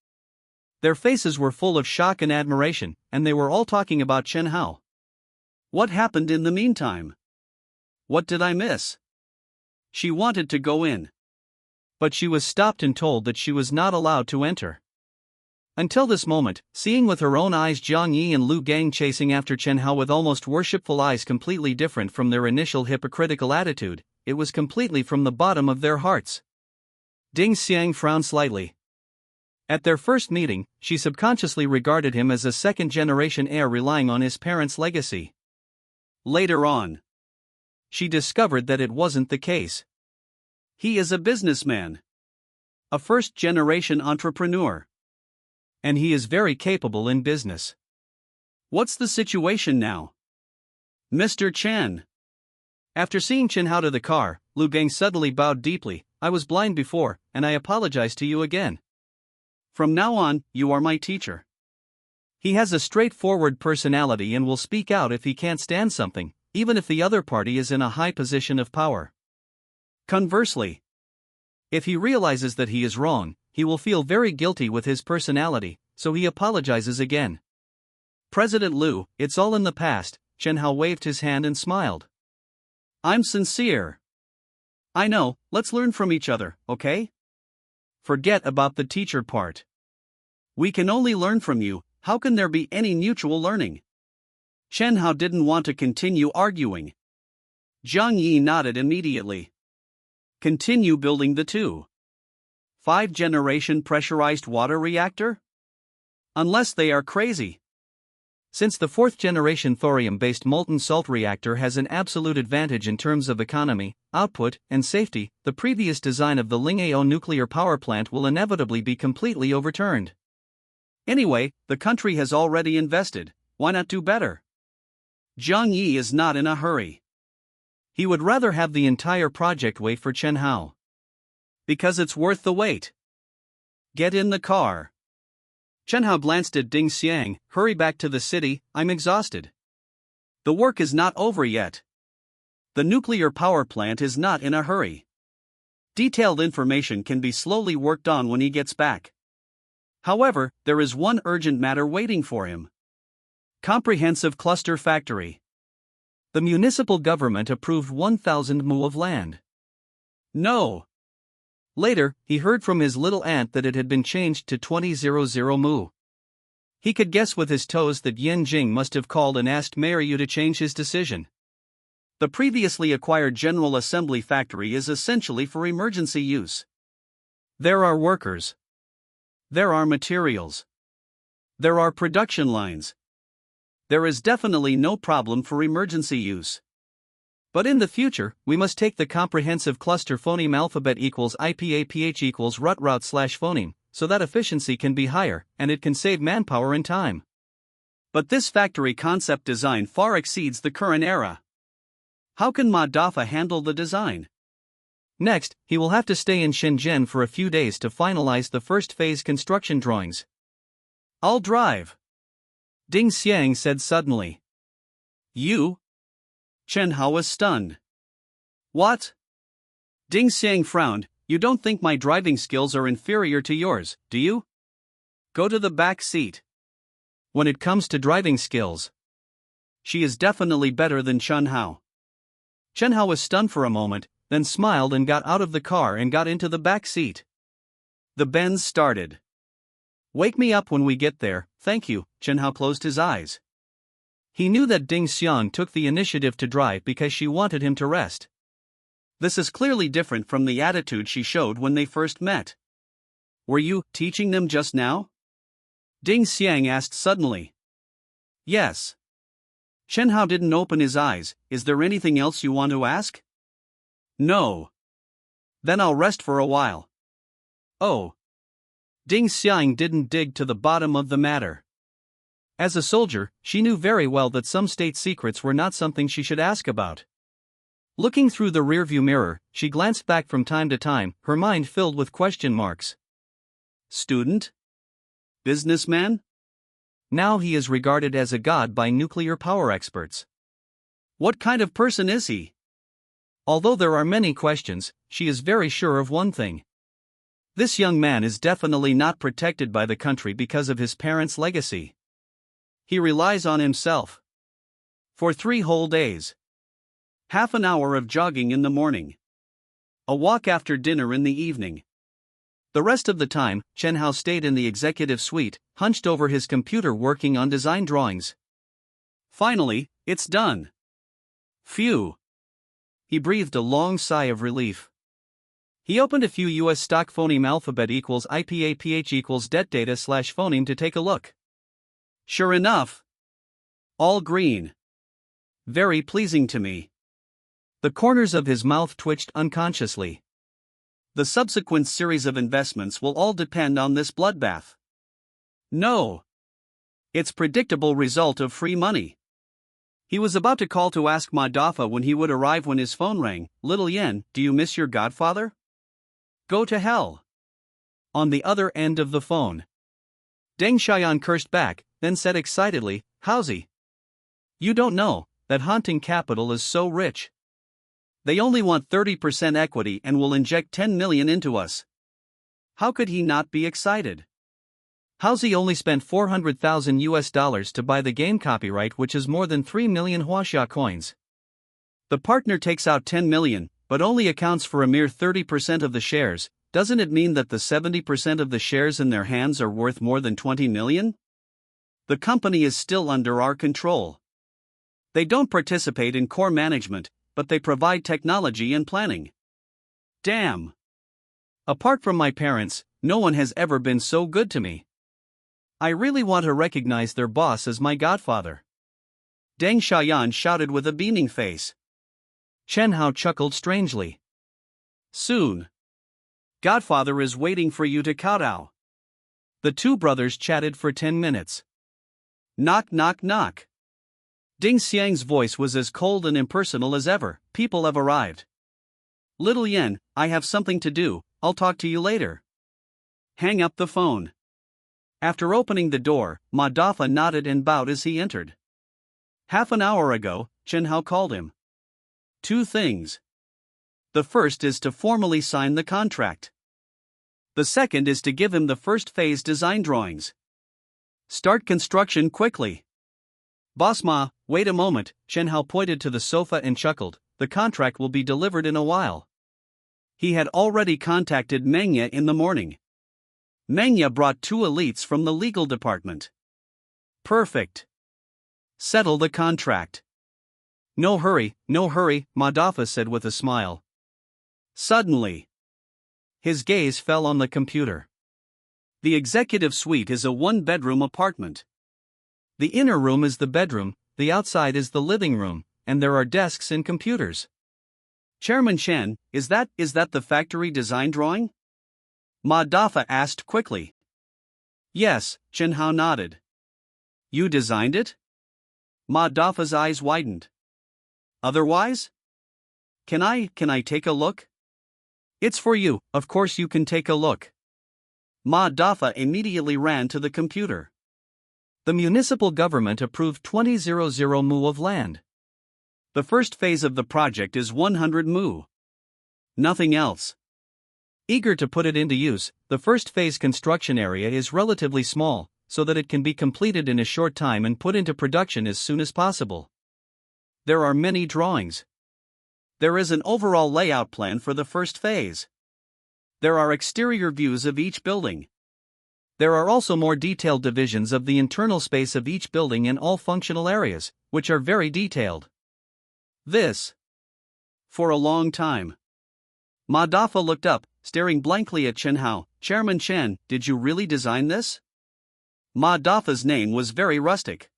Their faces were full of shock and admiration, and they were all talking about Chen Hao. What happened in the meantime? What did I miss? She wanted to go in. But she was stopped and told that she was not allowed to enter. Until this moment, seeing with her own eyes Zhang Yi and Lu Gang chasing after Chen Hao with almost worshipful eyes completely different from their initial hypocritical attitude, it was completely from the bottom of their hearts. Ding Xiang frowned slightly. At their first meeting, she subconsciously regarded him as a second-generation heir relying on his parents' legacy. Later on, she discovered that it wasn't the case. He is a businessman. A first-generation entrepreneur. And he is very capable in business. What's the situation now? Mr. Chen. After seeing Chen Hao to the car, Lu Gang suddenly bowed deeply. I was blind before, and I apologize to you again. From now on, you are my teacher. He has a straightforward personality and will speak out if he can't stand something, even if the other party is in a high position of power. Conversely, if he realizes that he is wrong, he will feel very guilty with his personality, so he apologizes again. President Lu, it's all in the past. Chen Hao waved his hand and smiled. I'm sincere. I know, let's learn from each other, okay? Forget about the teacher part. We can only learn from you. How can there be any mutual learning? Chen Hao didn't want to continue arguing. Zhang Yi nodded immediately. Continue building the 5th-generation pressurized water reactor? Unless they are crazy. Since the fourth-generation thorium-based molten salt reactor has an absolute advantage in terms of economy, output, and safety, the previous design of the Lingao nuclear power plant will inevitably be completely overturned. Anyway, the country has already invested, why not do better? Zhang Yi is not in a hurry. He would rather have the entire project wait for Chen Hao. Because it's worth the wait. Get in the car. Chen Hao glanced at Ding Xiang. Hurry back to the city, I'm exhausted. The work is not over yet. The nuclear power plant is not in a hurry. Detailed information can be slowly worked on when he gets back. However, there is one urgent matter waiting for him. Comprehensive cluster factory. The municipal government approved 1,000 mu of land. No. Later, he heard from his little aunt that it had been changed to 20,000 mu. He could guess with his toes that Yan Jing must have called and asked Mayor Yu to change his decision. The previously acquired General Assembly factory is essentially for emergency use. There are workers. There are materials. There are production lines. There is definitely no problem for emergency use. But in the future, we must take the comprehensive cluster phoneme alphabet equals IPAPH equals route slash phoneme, so that efficiency can be higher, and it can save manpower and time. But this factory concept design far exceeds the current era. How can Ma Dafa handle the design? Next, he will have to stay in Shenzhen for a few days to finalize the first phase construction drawings. I'll drive. Ding Xiang said suddenly. You? Chen Hao was stunned. What? Ding Xiang frowned. You don't think my driving skills are inferior to yours, do you? Go to the back seat. When it comes to driving skills, she is definitely better than Chen Hao. Chen Hao was stunned for a moment, then smiled and got out of the car and got into the back seat. The Benz started. Wake me up when we get there, thank you. Chen Hao closed his eyes. He knew that Ding Xiang took the initiative to drive because she wanted him to rest. This is clearly different from the attitude she showed when they first met. Were you teaching them just now? Ding Xiang asked suddenly. Yes. Chen Hao didn't open his eyes. Is there anything else you want to ask? No. Then I'll rest for a while. Oh. Ding Xiang didn't dig to the bottom of the matter. As a soldier, she knew very well that some state secrets were not something she should ask about. Looking through the rearview mirror, she glanced back from time to time, her mind filled with question marks. Student? Businessman? Now he is regarded as a god by nuclear power experts. What kind of person is he? Although there are many questions, she is very sure of one thing. This young man is definitely not protected by the country because of his parents' legacy. He relies on himself. For 3 whole days. Half an hour of jogging in the morning. A walk after dinner in the evening. The rest of the time, Chen Hao stayed in the executive suite, hunched over his computer working on design drawings. Finally, it's done. Phew. He breathed a long sigh of relief. He opened a few US stock phoneme alphabet equals IPAPH equals det data slash phoneme to take a look. Sure enough. All green. Very pleasing to me. The corners of his mouth twitched unconsciously. The subsequent series of investments will all depend on this bloodbath. No. It's predictable result of free money. He was about to call to ask Ma Dafa when he would arrive when his phone rang. Little Yen, do you miss your godfather? Go to hell. On the other end of the phone. Deng Xiaoyan cursed back, then said excitedly, how's he? You don't know, that haunting capital is so rich. They only want 30% equity and will inject 10 million into us. How could he not be excited? How's he only spent $400,000 to buy the game copyright, which is more than 3 million Huaxia coins. The partner takes out 10 million, but only accounts for a mere 30% of the shares. Doesn't it mean that the 70% of the shares in their hands are worth more than 20 million? The company is still under our control. They don't participate in core management, but they provide technology and planning. Damn. Apart from my parents, no one has ever been so good to me. I really want to recognize their boss as my godfather. Deng Xiaoyan shouted with a beaming face. Chen Hao chuckled strangely. Soon. Godfather is waiting for you to kowtow. The two brothers chatted for 10 minutes. Knock knock knock. Ding Xiang's voice was as cold and impersonal as ever. People have arrived. Little Yen, I have something to do, I'll talk to you later. Hang up the phone. After opening the door, Ma Dafa nodded and bowed as he entered. Half an hour ago, Chen Hao called him. Two things. The first is to formally sign the contract. The second is to give him the first phase design drawings. Start construction quickly. Boss Ma, wait a moment, Chen Hao pointed to the sofa and chuckled, the contract will be delivered in a while. He had already contacted Mengya in the morning. Mengya brought two elites from the legal department. Perfect. Settle the contract. No hurry, Ma Dafa said with a smile. Suddenly, his gaze fell on the computer. The executive suite is a one-bedroom apartment. The inner room is the bedroom, the outside is the living room, and there are desks and computers. Chairman Chen, is that the factory design drawing? Ma Dafa asked quickly. Yes, Chen Hao nodded. You designed it? Ma Dafa's eyes widened. Otherwise? Can I take a look? It's for you, of course you can take a look. Ma Dafa immediately ran to the computer. The municipal government approved 20,000 mu of land. The first phase of the project is 100 mu. Nothing else. Eager to put it into use, the first phase construction area is relatively small, so that it can be completed in a short time and put into production as soon as possible. There are many drawings. There is an overall layout plan for the first phase. There are exterior views of each building. There are also more detailed divisions of the internal space of each building and all functional areas, which are very detailed. This. For a long time. Ma Dafa looked up, staring blankly at Chen Hao. Chairman Chen, did you really design this? Ma Dafa's name was very rustic.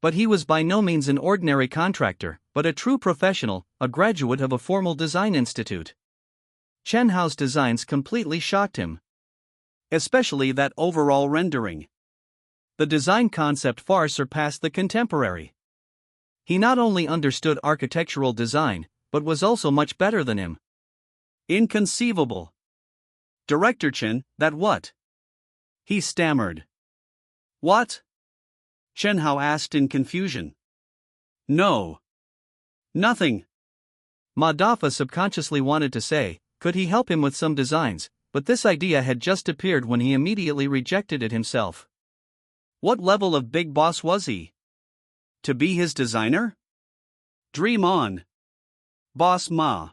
But he was by no means an ordinary contractor, but a true professional, a graduate of a formal design institute. Chen Hao's designs completely shocked him. Especially that overall rendering. The design concept far surpassed the contemporary. He not only understood architectural design, but was also much better than him. Inconceivable. Director Chen, that what? He stammered. What? Chen Hao asked in confusion. No. Nothing. Ma Dafa subconsciously wanted to say, could he help him with some designs, but this idea had just appeared when he immediately rejected it himself. What level of big boss was he? To be his designer? Dream on. Boss Ma.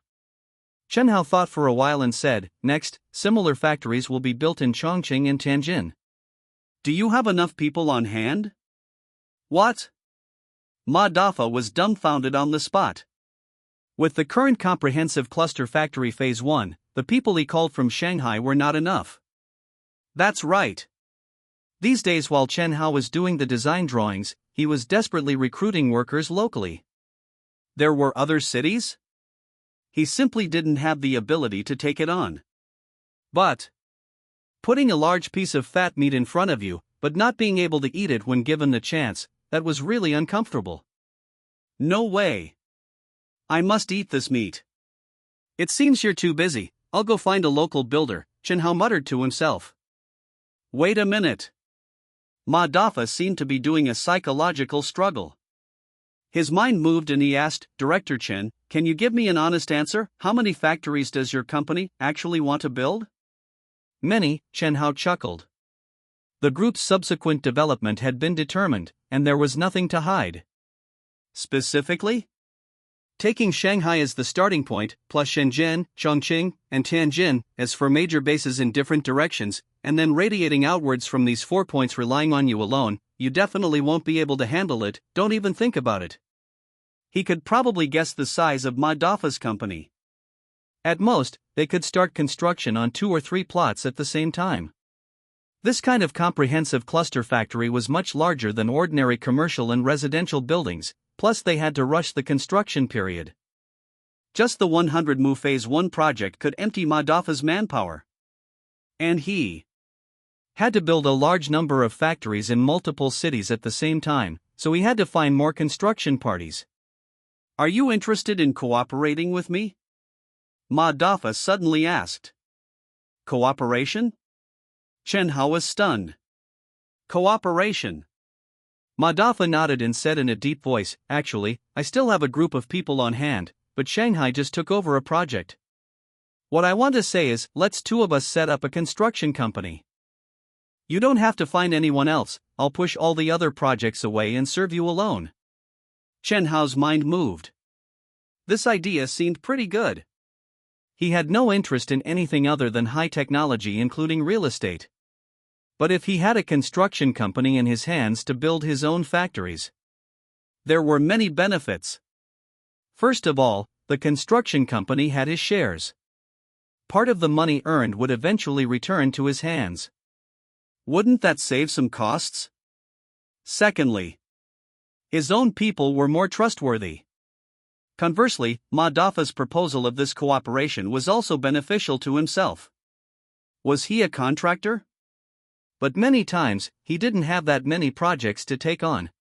Chen Hao thought for a while and said, next, similar factories will be built in Chongqing and Tianjin. Do you have enough people on hand? What? Ma Dafa was dumbfounded on the spot. With the current comprehensive cluster factory phase 1, the people he called from Shanghai were not enough. That's right. These days while Chen Hao was doing the design drawings, he was desperately recruiting workers locally. There were other cities? He simply didn't have the ability to take it on. But putting a large piece of fat meat in front of you, but not being able to eat it when given the chance, that was really uncomfortable. No way. I must eat this meat. It seems you're too busy, I'll go find a local builder, Chen Hao muttered to himself. Wait a minute. Ma Dafa seemed to be doing a psychological struggle. His mind moved and he asked, Director Chen, can you give me an honest answer? How many factories does your company actually want to build? Many, Chen Hao chuckled. The group's subsequent development had been determined, and there was nothing to hide. Specifically? Taking Shanghai as the starting point, plus Shenzhen, Chongqing, and Tianjin as for major bases in different directions, and then radiating outwards from these 4 points relying on you alone, you definitely won't be able to handle it, don't even think about it. He could probably guess the size of Ma Dafa's company. At most, they could start construction on 2 or 3 plots at the same time. This kind of comprehensive cluster factory was much larger than ordinary commercial and residential buildings, plus they had to rush the construction period. Just the 100 Mu Phase 1 project could empty Madafa's manpower. And he had to build a large number of factories in multiple cities at the same time, so he had to find more construction parties. Are you interested in cooperating with me? Madafa suddenly asked. Cooperation? Chen Hao was stunned. Cooperation. Madafa nodded and said in a deep voice, "Actually, I still have a group of people on hand, but Shanghai just took over a project. What I want to say is, let's two of us set up a construction company. You don't have to find anyone else, I'll push all the other projects away and serve you alone." Chen Hao's mind moved. This idea seemed pretty good. He had no interest in anything other than high technology, including real estate. But if he had a construction company in his hands to build his own factories, there were many benefits. First of all, the construction company had his shares. Part of the money earned would eventually return to his hands. Wouldn't that save some costs? Secondly, his own people were more trustworthy. Conversely, Madafa's proposal of this cooperation was also beneficial to himself. Was he a contractor? But many times, he didn't have that many projects to take on.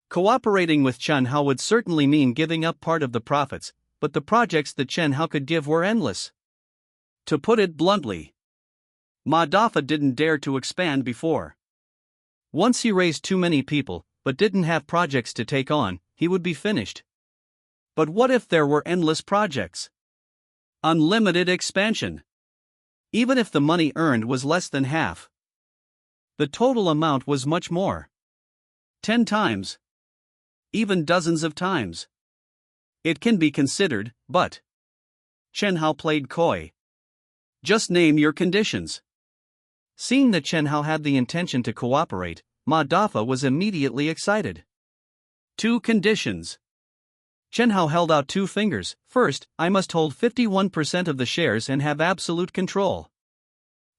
Cooperating with Chen Hao would certainly mean giving up part of the profits, but the projects that Chen Hao could give were endless. To put it bluntly, Madafa didn't dare to expand before. Once he raised too many people, but didn't have projects to take on, he would be finished. But what if there were endless projects? Unlimited expansion. Even if the money earned was less than half, the total amount was much more. 10 times. Even dozens of times. It can be considered, but Chen Hao played coy. Just name your conditions. Seeing that Chen Hao had the intention to cooperate, Madafa was immediately excited. 2 conditions. Chen Hao held out 2 fingers. First, I must hold 51% of the shares and have absolute control.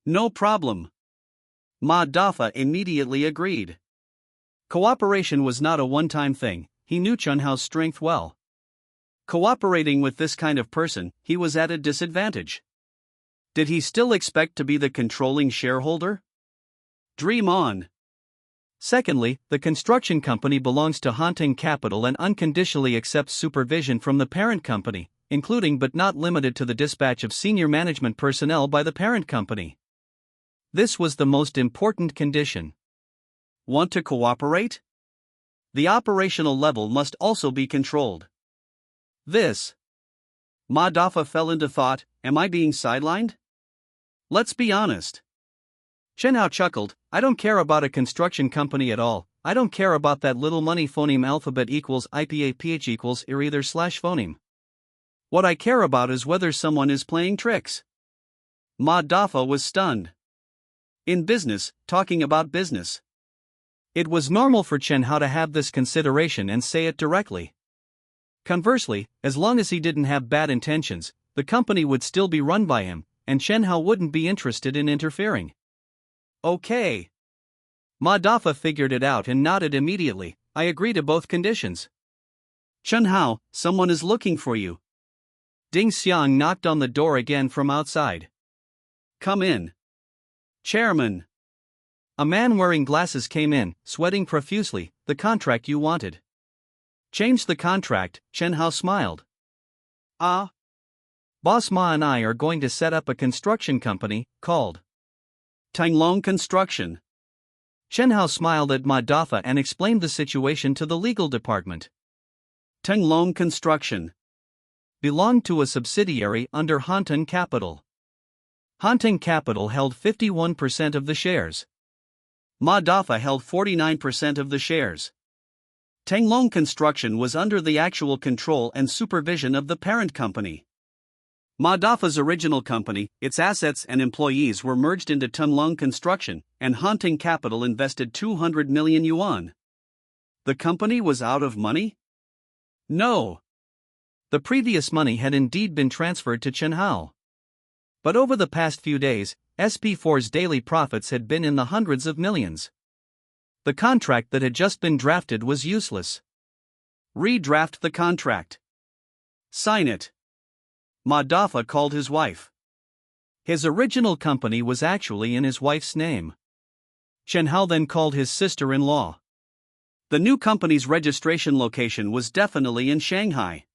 No problem. Madafa immediately agreed. Cooperation was not a one-time thing, he knew Chen Hao's strength well. Cooperating with this kind of person, he was at a disadvantage. Did he still expect to be the controlling shareholder? Dream on. Secondly, the construction company belongs to Hanting Capital and unconditionally accepts supervision from the parent company, including but not limited to the dispatch of senior management personnel by the parent company. This was the most important condition. Want to cooperate? The operational level must also be controlled. This. Madafa fell into thought, am I being sidelined? Let's be honest. Chen Hao chuckled, I don't care about a construction company at all, I don't care about that little money phoneme alphabet equals IPAPH equals or either slash phoneme. What I care about is whether someone is playing tricks. Madafa was stunned. In business, talking about business. It was normal for Chen Hao to have this consideration and say it directly. Conversely, as long as he didn't have bad intentions, the company would still be run by him, and Chen Hao wouldn't be interested in interfering. Okay. Madafa figured it out and nodded immediately, I agree to both conditions. Chen Hao, someone is looking for you. Ding Xiang knocked on the door again from outside. Come in. Chairman. A man wearing glasses came in, sweating profusely, the contract you wanted. Change the contract, Chen Hao smiled. Ah. Boss Ma and I are going to set up a construction company, called Tanglong Construction. Chen Hao smiled at Madafa and explained the situation to the legal department. Tanglong Construction belonged to a subsidiary under Hanting Capital. Hanting Capital held 51% of the shares. Madafa held 49% of the shares. Tanglong Construction was under the actual control and supervision of the parent company. Madafa's original company, its assets and employees were merged into Tanglong Construction, and Hanting Capital invested 200 million yuan. The company was out of money? No. The previous money had indeed been transferred to Chen Hao. But over the past few days, SP4's daily profits had been in the hundreds of millions. The contract that had just been drafted was useless. Redraft the contract. Sign it. Ma Daffa called his wife. His original company was actually in his wife's name. Chen Hao then called his sister-in-law. The new company's registration location was definitely in Shanghai.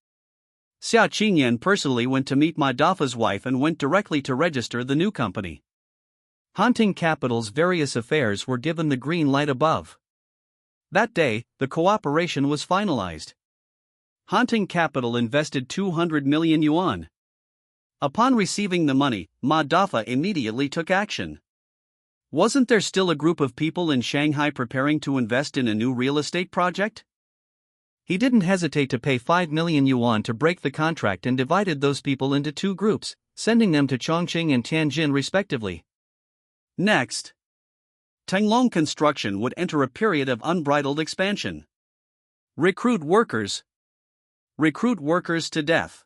Xia Qingyan personally went to meet Ma Daffa's wife and went directly to register the new company. Hanting Capital's various affairs were given the green light above. That day, the cooperation was finalized. Hanting Capital invested 200 million yuan. Upon receiving the money, Ma Daffa immediately took action. Wasn't there still a group of people in Shanghai preparing to invest in a new real estate project? He didn't hesitate to pay 5 million yuan to break the contract and divided those people into two groups, sending them to Chongqing and Tianjin respectively. Next, Tenglong Construction would enter a period of unbridled expansion. Recruit workers. Recruit workers to death.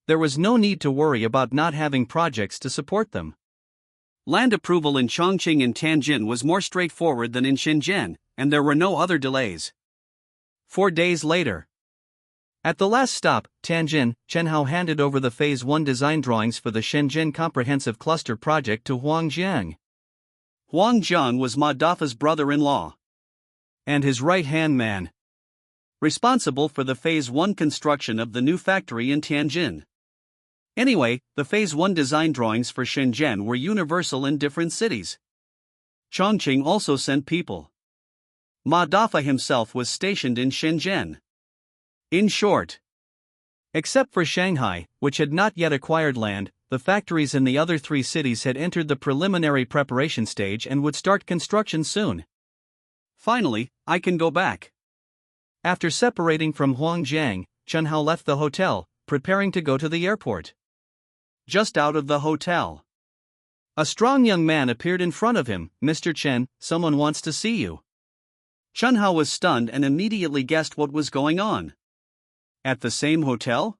There was no need to worry about not having projects to support them. Land approval in Chongqing and Tianjin was more straightforward than in Shenzhen, and there were no other delays. 4 days later, at the last stop, Tianjin, Chen Hao handed over the Phase 1 design drawings for the Shenzhen Comprehensive Cluster project to Huang Jiang. Huang Jiang was Ma Daffa's brother-in-law and his right-hand man, responsible for the Phase 1 construction of the new factory in Tianjin. Anyway, the Phase 1 design drawings for Shenzhen were universal in different cities. Chongqing also sent people. Ma Daffa himself was stationed in Shenzhen. In short, except for Shanghai, which had not yet acquired land, the factories in the other 3 cities had entered the preliminary preparation stage and would start construction soon. Finally, I can go back. After separating from Huang Jiang, Chen Hao left the hotel, preparing to go to the airport. Just out of the hotel, a strong young man appeared in front of him. "Mr. Chen, someone wants to see you." Chen Hao was stunned and immediately guessed what was going on. At the same hotel?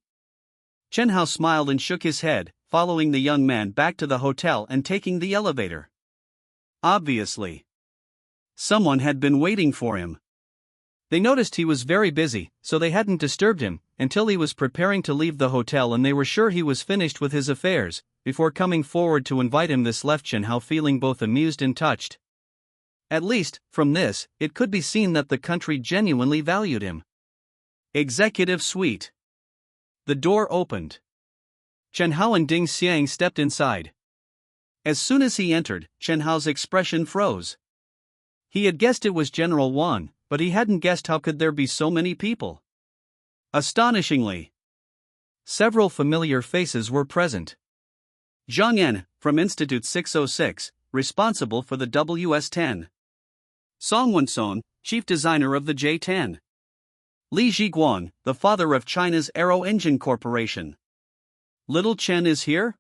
Chen Hao smiled and shook his head, following the young man back to the hotel and taking the elevator. Obviously, someone had been waiting for him. They noticed he was very busy, so they hadn't disturbed him until he was preparing to leave the hotel and they were sure he was finished with his affairs, before coming forward to invite him. This left Chen Hao feeling both amused and touched. At least, from this, it could be seen that the country genuinely valued him. Executive Suite. The door opened. Chen Hao and Ding Xiang stepped inside. As soon as he entered, Chen Hao's expression froze. He had guessed it was General Wang, but he hadn't guessed how could there be so many people. Astonishingly, several familiar faces were present. Zhang Yan, from Institute 606, responsible for the WS-10. Song Wenson, chief designer of the J-10. Li Zhiguang, the father of China's Aero Engine Corporation. Little Chen is here?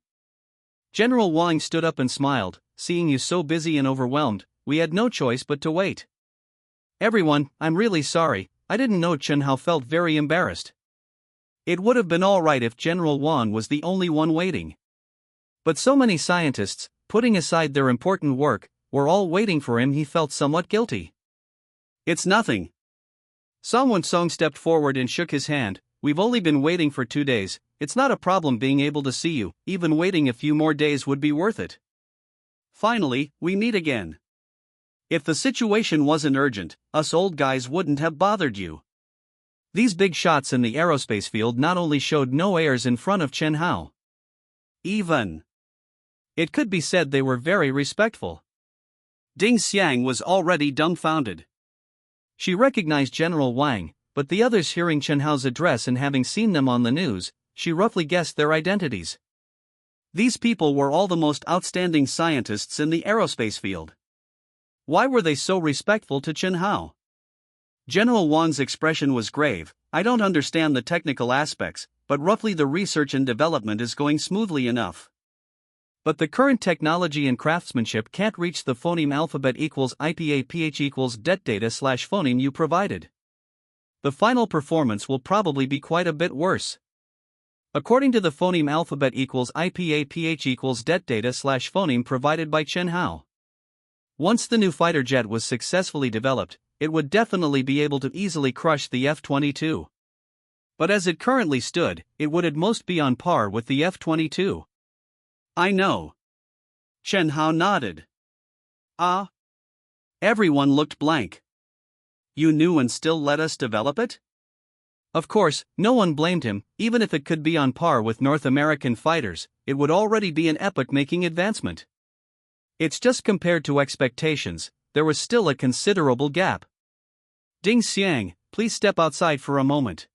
General Wang stood up and smiled. "Seeing you so busy and overwhelmed, we had no choice but to wait." "Everyone, I'm really sorry, I didn't know." Chen Hao felt very embarrassed. It would have been alright if General Wang was the only one waiting. But so many scientists, putting aside their important work, were all waiting for him. He felt somewhat guilty. "It's nothing." Song Wen-song stepped forward and shook his hand. "We've only been waiting for 2 days, it's not a problem being able to see you, even waiting a few more days would be worth it." "Finally, we meet again. If the situation wasn't urgent, us old guys wouldn't have bothered you." These big shots in the aerospace field not only showed no airs in front of Chen Hao. Even, it could be said they were very respectful. Ding Xiang was already dumbfounded. She recognized General Wang, but the others, hearing Chen Hao's address and having seen them on the news, she roughly guessed their identities. These people were all the most outstanding scientists in the aerospace field. Why were they so respectful to Chen Hao? General Wang's expression was grave. "I don't understand the technical aspects, but roughly the research and development is going smoothly enough. But the current technology and craftsmanship can't reach the phoneme alphabet equals IPA equals det data / phoneme you provided. The final performance will probably be quite a bit worse." According to the phoneme alphabet equals IPA-PH equals det data slash phoneme provided by Chen Hao. Once the new fighter jet was successfully developed, it would definitely be able to easily crush the F-22. But as it currently stood, it would at most be on par with the F-22. I know. Chen Hao nodded. Ah. Everyone looked blank. You knew and still let us develop it? Of course, no one blamed him. Even if it could be on par with North American fighters, it would already be an epoch-making advancement. It's just compared to expectations, there was still a considerable gap. Ding Xiang, please step outside for a moment.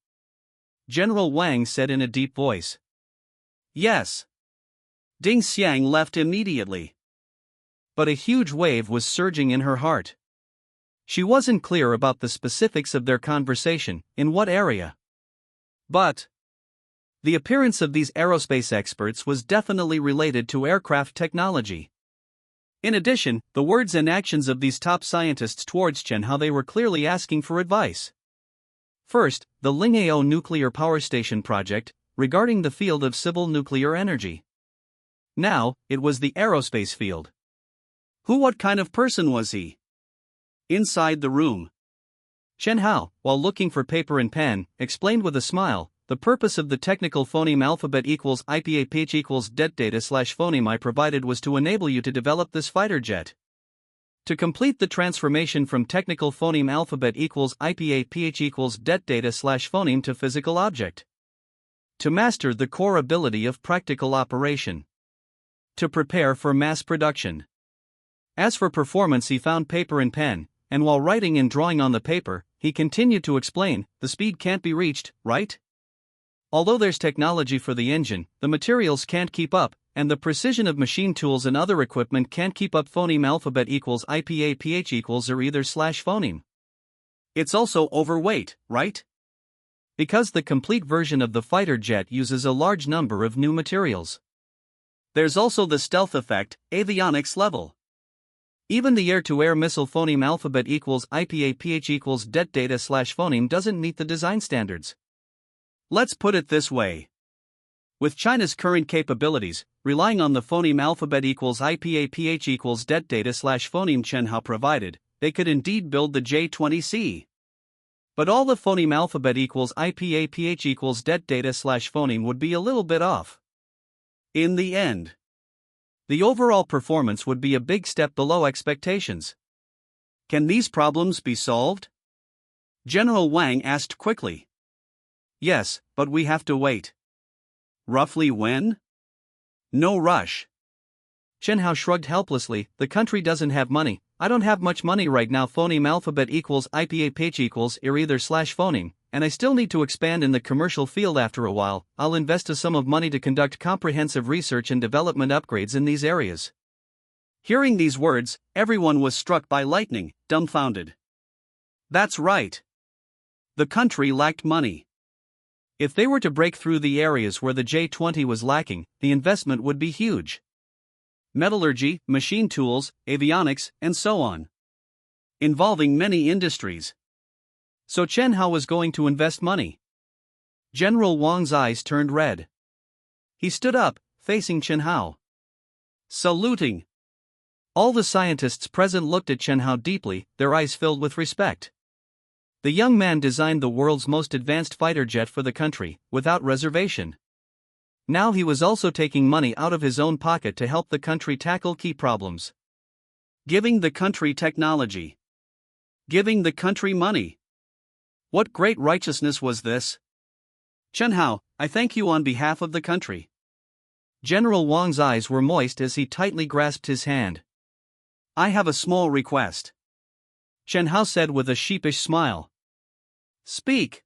General Wang said in a deep voice. Yes. Ding Xiang left immediately. But a huge wave was surging in her heart. She wasn't clear about the specifics of their conversation, in what area. But the appearance of these aerospace experts was definitely related to aircraft technology. In addition, the words and actions of these top scientists towards Chen Hao, they were clearly asking for advice. First, the Lingao nuclear power station project, regarding the field of civil nuclear energy. Now, it was the aerospace field. What kind of person was he? Inside the room, Chen Hao, while looking for paper and pen, explained with a smile, the purpose of the technical phoneme alphabet equals IPA-PH equals det data slash phoneme I provided was to enable you to develop this fighter jet. To complete the transformation from technical phoneme alphabet equals IPA-PH equals det data slash phoneme to physical object. To master the core ability of practical operation. To prepare for mass production. As for performance, he found paper and pen, and while writing and drawing on the paper, he continued to explain, the speed can't be reached, right? Although there's technology for the engine, the materials can't keep up, and the precision of machine tools and other equipment can't keep up. Phoneme alphabet equals IPA-PH equals or either slash phoneme. It's also overweight, right? Because the complete version of the fighter jet uses a large number of new materials. There's also the stealth effect, avionics level. Even the air-to-air missile phoneme alphabet equals IPA-PH equals det data slash phoneme doesn't meet the design standards. Let's put it this way. With China's current capabilities, relying on the phoneme alphabet equals IPA-PH equals det data slash phoneme Chen Hao provided, they could indeed build the J-20C. But all the phoneme alphabet equals IPA-PH equals det data slash phoneme would be a little bit off. In the end, the overall performance would be a big step below expectations. Can these problems be solved? General Wang asked quickly. Yes, but we have to wait. Roughly when? No rush. Chen Hao shrugged helplessly, the country doesn't have money. I don't have much money right now. Phoneme alphabet equals IPA-PH equals either slash phoneme, and I still need to expand in the commercial field. After a while, I'll invest a sum of money to conduct comprehensive research and development upgrades in these areas. Hearing these words, everyone was struck by lightning, dumbfounded. That's right. The country lacked money. If they were to break through the areas where the J-20 was lacking, the investment would be huge. Metallurgy, machine tools, avionics, and so on. Involving many industries. So Chen Hao was going to invest money. General Wang's eyes turned red. He stood up, facing Chen Hao. Saluting. All the scientists present looked at Chen Hao deeply, their eyes filled with respect. The young man designed the world's most advanced fighter jet for the country, without reservation. Now he was also taking money out of his own pocket to help the country tackle key problems. Giving the country technology. Giving the country money. What great righteousness was this? Chen Hao, I thank you on behalf of the country. General Wang's eyes were moist as he tightly grasped his hand. I have a small request. Chen Hao said with a sheepish smile. Speak.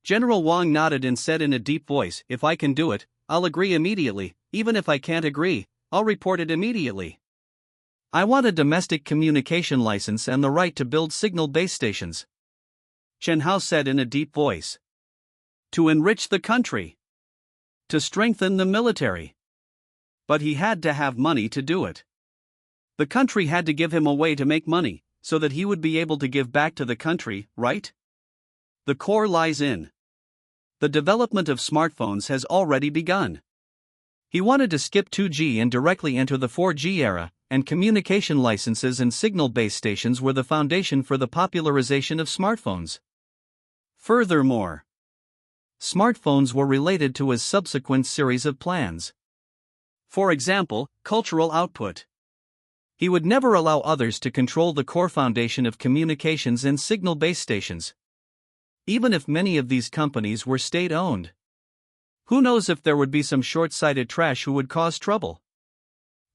General Wang nodded and said in a deep voice, if I can do it, I'll agree immediately. Even if I can't agree, I'll report it immediately. I want a domestic communication license and the right to build signal base stations. Chen Hao said in a deep voice. To enrich the country. To strengthen the military. But he had to have money to do it. The country had to give him a way to make money, so that he would be able to give back to the country, right? The core lies in the development of smartphones has already begun. He wanted to skip 2G and directly enter the 4G era, and communication licenses and signal base stations were the foundation for the popularization of smartphones. Furthermore, smartphones were related to his subsequent series of plans. For example, cultural output. He would never allow others to control the core foundation of communications and signal base stations, even if many of these companies were state-owned. Who knows if there would be some short-sighted trash who would cause trouble?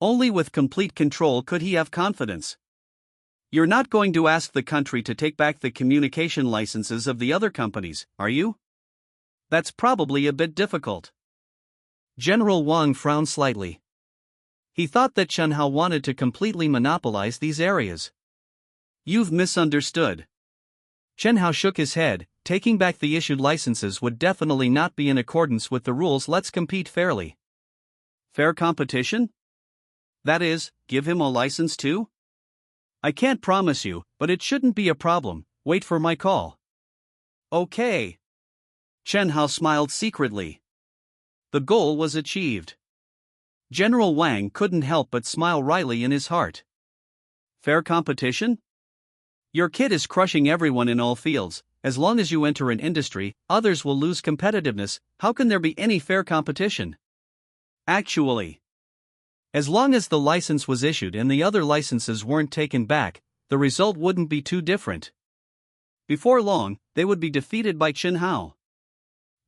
Only with complete control could he have confidence. You're not going to ask the country to take back the communication licenses of the other companies, are you? That's probably a bit difficult. General Wang frowned slightly. He thought that Chen Hao wanted to completely monopolize these areas. You've misunderstood. Chen Hao shook his head. Taking back the issued licenses would definitely not be in accordance with the rules. Let's compete fairly. Fair competition? That is, give him a license too? I can't promise you, but it shouldn't be a problem. Wait for my call. Okay. Chen Hao smiled secretly. The goal was achieved. General Wang couldn't help but smile wryly in his heart. Fair competition? Your kid is crushing everyone in all fields. As long as you enter an industry, others will lose competitiveness. How can there be any fair competition? Actually, as long as the license was issued and the other licenses weren't taken back, the result wouldn't be too different. Before long, they would be defeated by Chen Hao.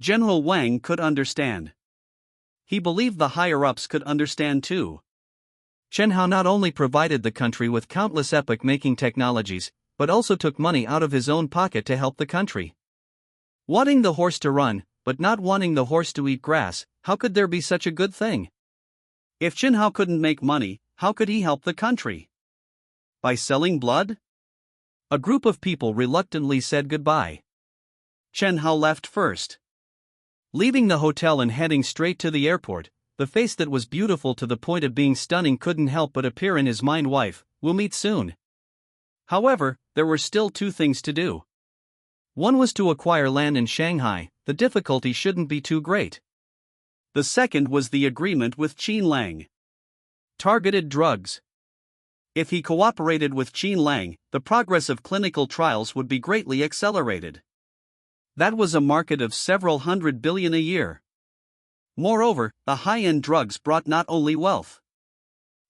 General Wang could understand. He believed the higher-ups could understand too. Chen Hao not only provided the country with countless epoch-making technologies, but also took money out of his own pocket to help the country. Wanting the horse to run, but not wanting the horse to eat grass, how could there be such a good thing? If Chen Hao couldn't make money, how could he help the country? By selling blood? A group of people reluctantly said goodbye. Chen Hao left first. Leaving the hotel and heading straight to the airport, the face that was beautiful to the point of being stunning couldn't help but appear in his mind. Wife, we'll meet soon. However, there were still two things to do. One was to acquire land in Shanghai. The difficulty shouldn't be too great. The second was the agreement with Qin Lang. Targeted drugs. If he cooperated with Qin Lang, the progress of clinical trials would be greatly accelerated. That was a market of several $100 billion a year. Moreover, the high-end drugs brought not only wealth.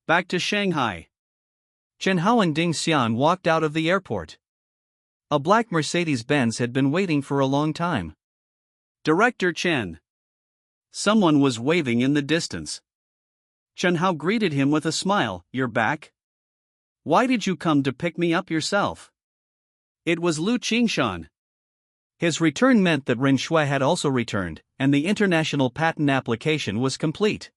Back to Shanghai. Chen Hao and Ding Xian walked out of the airport. A black Mercedes-Benz had been waiting for a long time. Director Chen. Someone was waving in the distance. Chen Hao greeted him with a smile. You're back? Why did you come to pick me up yourself? It was Lu Qingshan. His return meant that Ren Shui had also returned, and the international patent application was complete.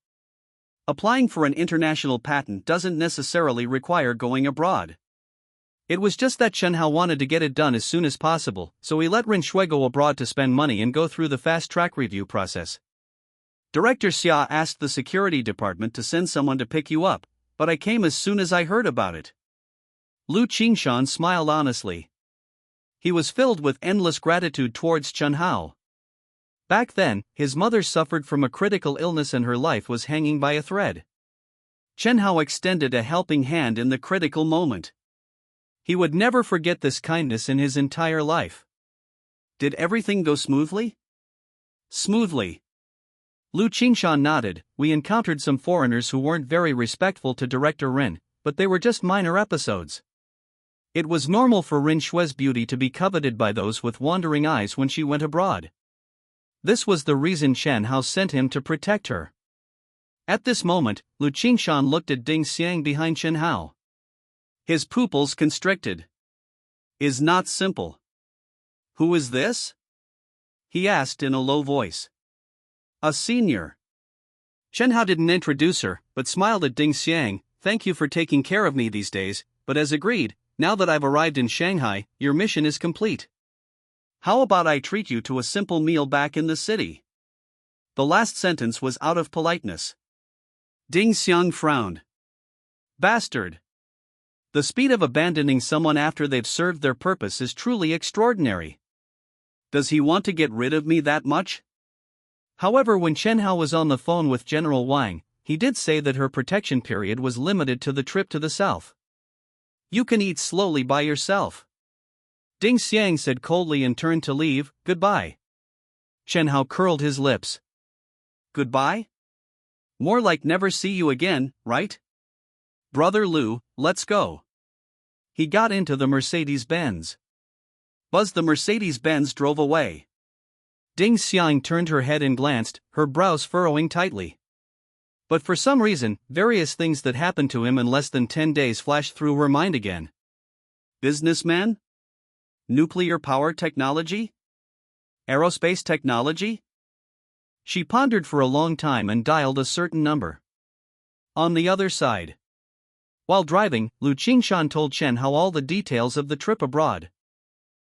Applying for an international patent doesn't necessarily require going abroad. It was just that Chen Hao wanted to get it done as soon as possible, so he let Ren Shui go abroad to spend money and go through the fast-track review process. Director Xia asked the security department to send someone to pick you up, but I came as soon as I heard about it. Lu Qingshan smiled honestly. He was filled with endless gratitude towards Chen Hao. Back then, his mother suffered from a critical illness and her life was hanging by a thread. Chen Hao extended a helping hand in the critical moment. He would never forget this kindness in his entire life. Did everything go smoothly? Smoothly. Lu Qingshan nodded. We encountered some foreigners who weren't very respectful to Director Ren, but they were just minor episodes. It was normal for Ren Shui's beauty to be coveted by those with wandering eyes when she went abroad. This was the reason Chen Hao sent him to protect her. At this moment, Lu Qingshan looked at Ding Xiang behind Chen Hao. His pupils constricted. Is not simple. Who is this? He asked in a low voice. A senior. Chen Hao didn't introduce her, but smiled at Ding Xiang. Thank you for taking care of me these days, but as agreed, now that I've arrived in Shanghai, your mission is complete. How about I treat you to a simple meal back in the city? The last sentence was out of politeness. Ding Xiang frowned. Bastard. The speed of abandoning someone after they've served their purpose is truly extraordinary. Does he want to get rid of me that much? However, when Chen Hao was on the phone with General Wang, he did say that her protection period was limited to the trip to the south. You can eat slowly by yourself. Ding Xiang said coldly and turned to leave. Goodbye. Chen Hao curled his lips. Goodbye? More like never see you again, right? Brother Lu, let's go. He got into the Mercedes-Benz. Buzz the Mercedes-Benz drove away. Ding Xiang turned her head and glanced, her brows furrowing tightly. But for some reason, various things that happened to him in less than 10 days flashed through her mind again. Businessman? Nuclear power technology? Aerospace technology? She pondered for a long time and dialed a certain number. On the other side. While driving, Lu Qingshan told Chen Hao all the details of the trip abroad.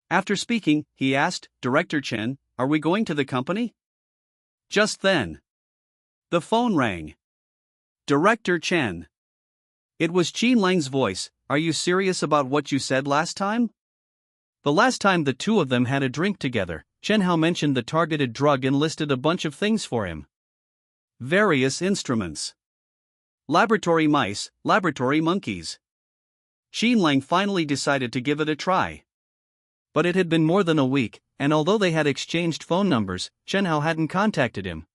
After speaking, he asked, Director Chen, are we going to the company? Just then, the phone rang. Director Chen. It was Qin Lang's voice. Are you serious about what you said last time? The last time the two of them had a drink together, Chen Hao mentioned the targeted drug and listed a bunch of things for him. Various instruments. Laboratory mice, laboratory monkeys. Qin Lang finally decided to give it a try. But it had been more than a week, and although they had exchanged phone numbers, Chen Hao hadn't contacted him.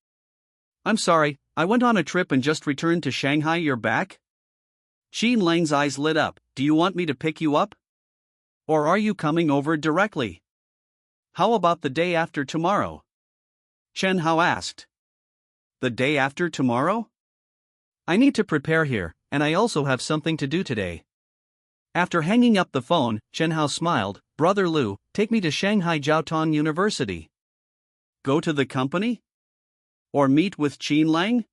I'm sorry, I went on a trip and just returned to Shanghai. You're back? Qin Lang's eyes lit up. Do you want me to pick you up? Or are you coming over directly? How about the day after tomorrow? Chen Hao asked. The day after tomorrow? I need to prepare here, and I also have something to do today. After hanging up the phone, Chen Hao smiled. Brother Lu, take me to Shanghai Jiaotong University. Go to the company? Or meet with Qin Lang?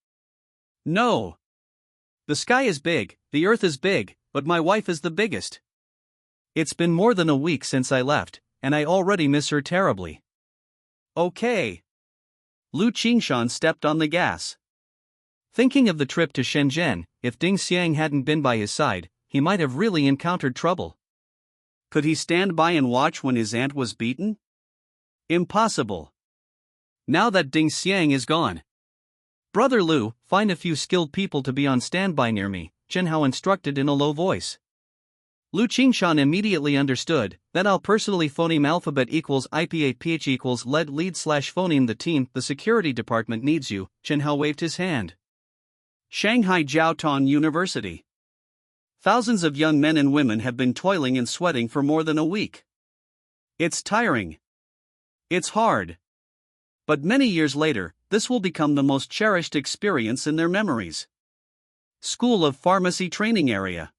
No. The sky is big, the earth is big, but my wife is the biggest. It's been more than a week since I left, and I already miss her terribly. Okay. Lu Qingshan stepped on the gas. Thinking of the trip to Shenzhen, if Ding Xiang hadn't been by his side, he might have really encountered trouble. Could he stand by and watch when his aunt was beaten? Impossible. Now that Ding Xiang is gone. Brother Lu, find a few skilled people to be on standby near me, Chen Hao instructed in a low voice. Lu Qingshan immediately understood. Then I'll personally phoneme alphabet equals IPA equals lead slash phoneme the team. The security department needs you. Chen Hao waved his hand. Shanghai Jiaotong University. Thousands of young men and women have been toiling and sweating for more than a week. It's tiring. It's hard. But many years later, this will become the most cherished experience in their memories. School of Pharmacy Training Area.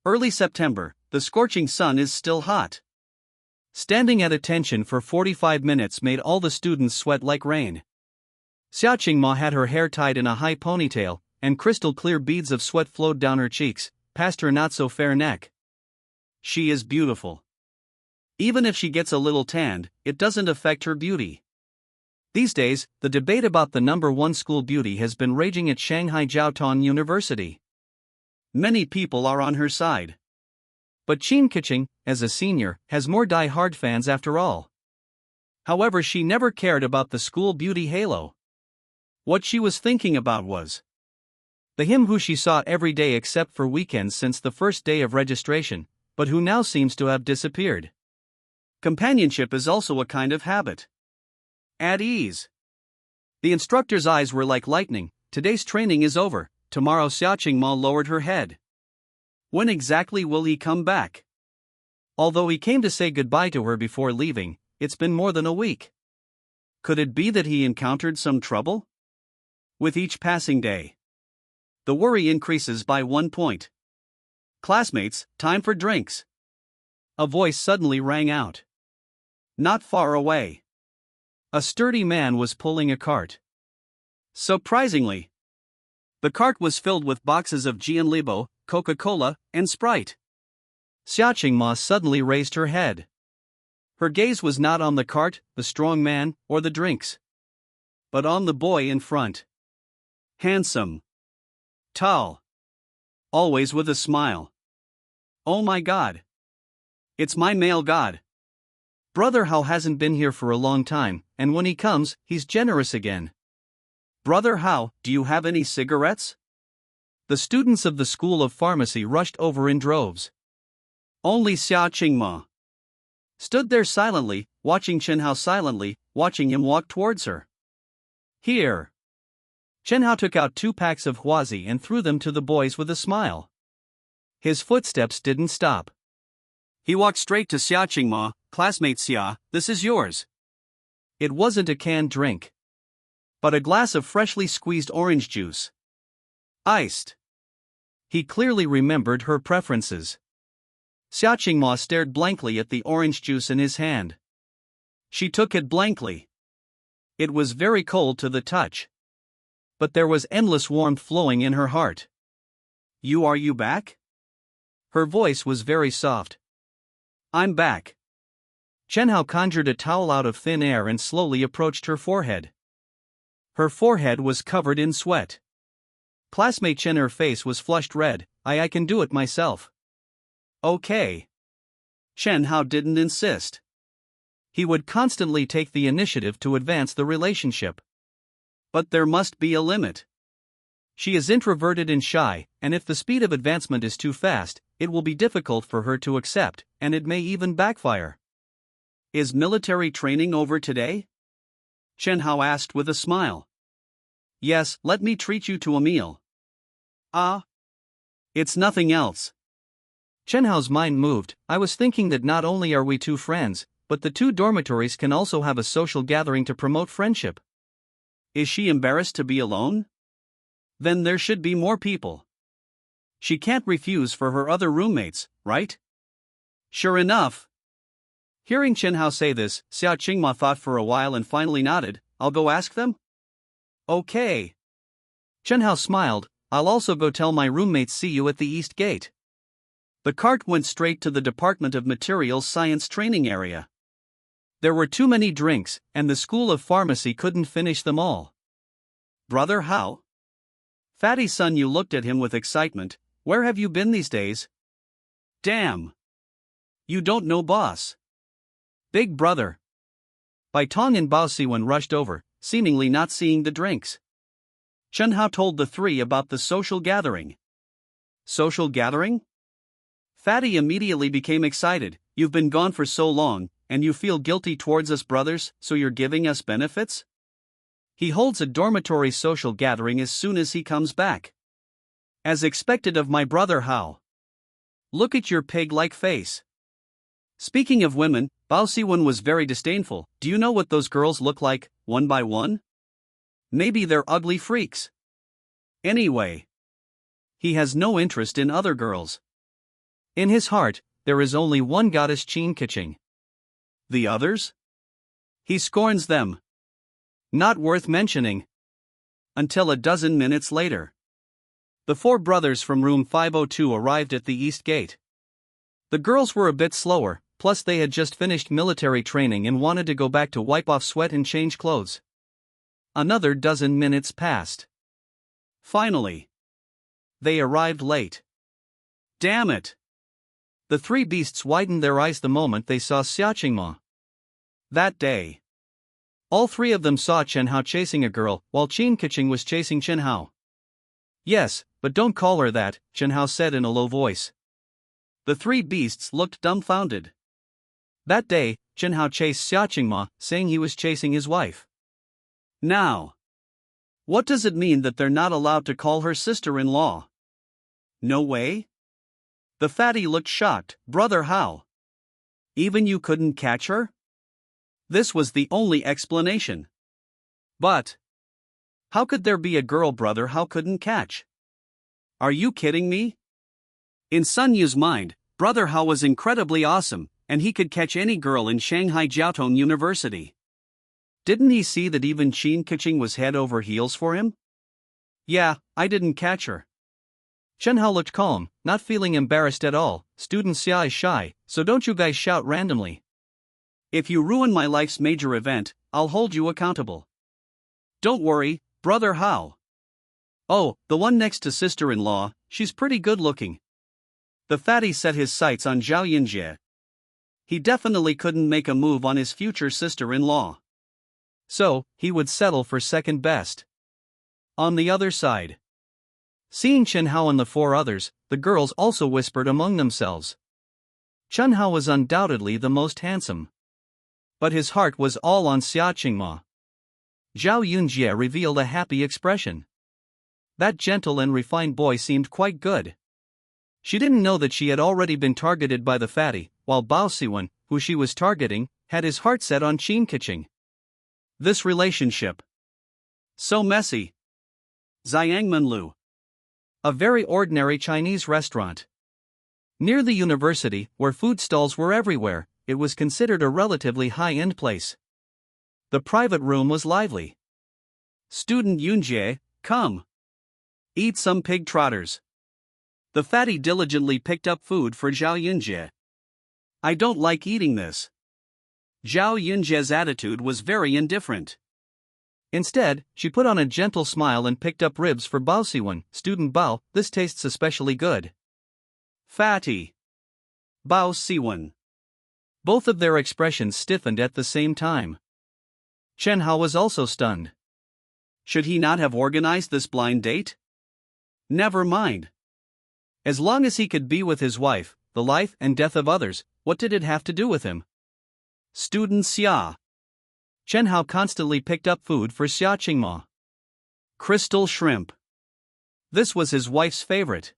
Early September, the scorching sun is still hot. Standing at attention for 45 minutes made all the students sweat like rain. Xia Qingma had her hair tied in a high ponytail, and crystal-clear beads of sweat flowed down her cheeks, past her not-so-fair neck. She is beautiful. Even if she gets a little tanned, it doesn't affect her beauty. These days, the debate about the number one school beauty has been raging at Shanghai Jiaotong University. Many people are on her side. But Qin Keqing, as a senior, has more die-hard fans after all. However, she never cared about the school beauty halo. What she was thinking about was the him who she saw every day except for weekends since the first day of registration, but who now seems to have disappeared. Companionship is also a kind of habit. At ease. The instructor's eyes were like lightning. Today's training is over. Tomorrow. Xia Qingma lowered her head. When exactly will he come back? Although he came to say goodbye to her before leaving, it's been more than a week. Could it be that he encountered some trouble? With each passing day, the worry increases by 1 point. Classmates, time for drinks. A voice suddenly rang out. Not far away. A sturdy man was pulling a cart. Surprisingly, the cart was filled with boxes of Jianlibo, Coca-Cola, and Sprite. Xia Qingma suddenly raised her head. Her gaze was not on the cart, the strong man, or the drinks, but on the boy in front. Handsome. Tall. Always with a smile. Oh my God. It's my male god. Brother Hao hasn't been here for a long time, and when he comes, he's generous again. Brother Hao, do you have any cigarettes? The students of the School of Pharmacy rushed over in droves. Only Xia Qingma stood there silently, watching Chen Hao silently, watching him walk towards her. Here. Chen Hao took out 2 packs of huazi and threw them to the boys with a smile. His footsteps didn't stop. He walked straight to Xia Qingma. Classmate Xia, this is yours. It wasn't a canned drink, but a glass of freshly squeezed orange juice. Iced. He clearly remembered her preferences. Xia Qingma stared blankly at the orange juice in his hand. She took it blankly. It was very cold to the touch, but there was endless warmth flowing in her heart. Are you back? Her voice was very soft. I'm back. Chen Hao conjured a towel out of thin air and slowly approached her forehead. Her forehead was covered in sweat. Classmate Chen, her face was flushed red. I can do it myself. Okay. Chen Hao didn't insist. He would constantly take the initiative to advance the relationship. But there must be a limit. She is introverted and shy, and if the speed of advancement is too fast, it will be difficult for her to accept, and it may even backfire. Is military training over today? Chen Hao asked with a smile. Yes, let me treat you to a meal. Ah? It's nothing else. Chen Hao's mind moved. I was thinking that not only are we 2 friends, but the 2 dormitories can also have a social gathering to promote friendship. Is she embarrassed to be alone? Then there should be more people. She can't refuse for her other roommates, right? Sure enough. Hearing Chen Hao say this, Xia Qingma thought for a while and finally nodded. I'll go ask them? Okay. Chen Hao smiled. I'll also go tell my roommates see you at the East Gate. The cart went straight to the Department of Materials Science training area. There were too many drinks, and the School of Pharmacy couldn't finish them all. Brother Hao? Fatty son, you looked at him with excitement. Where have you been these days? Damn. You don't know boss. Big brother. Bai Tong and Bao Siwen rushed over, seemingly not seeing the drinks. Chen Hao told the 3 about the social gathering. Social gathering? Fatty immediately became excited. You've been gone for so long, and you feel guilty towards us brothers, so you're giving us benefits? He holds a dormitory social gathering as soon as he comes back. As expected of my brother Hao. Look at your pig-like face. Speaking of women, Bao Siwen was very disdainful. Do you know what those girls look like, one by one? Maybe they're ugly freaks. Anyway, he has no interest in other girls. In his heart, there is only one goddess, Qin Keqing. The others? He scorns them. Not worth mentioning. Until a dozen minutes later. The 4 brothers from room 502 arrived at the East Gate. The girls were a bit slower, plus they had just finished military training and wanted to go back to wipe off sweat and change clothes. Another dozen minutes passed. Finally, they arrived late. Damn it! The 3 beasts widened their eyes the moment they saw Xia Qingma. That day, all 3 of them saw Chen Hao chasing a girl, while Qin Keqing was chasing Chen Hao. Yes, but don't call her that, Chen Hao said in a low voice. The 3 beasts looked dumbfounded. That day, Chen Hao chased Xia Qingma, saying he was chasing his wife. Now, what does it mean that they're not allowed to call her sister-in-law? No way? The fatty looked shocked. Brother Hao. Even you couldn't catch her? This was the only explanation. But how could there be a girl Brother Hao couldn't catch? Are you kidding me? In Sun Yu's mind, Brother Hao was incredibly awesome, and he could catch any girl in Shanghai Jiaotong University. Didn't he see that even Qin Keqing was head over heels for him? Yeah, I didn't catch her. Chen Hao looked calm, not feeling embarrassed at all. Student Xia is shy, so don't you guys shout randomly. If you ruin my life's major event, I'll hold you accountable. Don't worry, Brother Hao. Oh, the one next to sister-in-law, she's pretty good looking. The fatty set his sights on Zhao Yinjie. He definitely couldn't make a move on his future sister-in-law. So, he would settle for second best. On the other side, seeing Chen Hao and the four others, the girls also whispered among themselves. Chen Hao was undoubtedly the most handsome, but his heart was all on Xia Qingma. Zhao Yunjie revealed a happy expression. That gentle and refined boy seemed quite good. She didn't know that she had already been targeted by the fatty, while Bao Siwen, who she was targeting, had his heart set on Qin Keqing. This relationship. So messy. Xiangmenlu. A very ordinary Chinese restaurant. Near the university, where food stalls were everywhere, it was considered a relatively high-end place. The private room was lively. Student Yunjie, come. Eat some pig trotters. The fatty diligently picked up food for Zhao Yunjie. I don't like eating this. Zhao Yunjie's attitude was very indifferent. Instead, she put on a gentle smile and picked up ribs for Bao Siwen. Student Bao, this tastes especially good. Fatty. Bao Siwen. Both of their expressions stiffened at the same time. Chen Hao was also stunned. Should he not have organized this blind date? Never mind. As long as he could be with his wife, the life and death of others, what did it have to do with him? Student Xia. Chen Hao constantly picked up food for Xia Qingma. Crystal shrimp. This was his wife's favorite.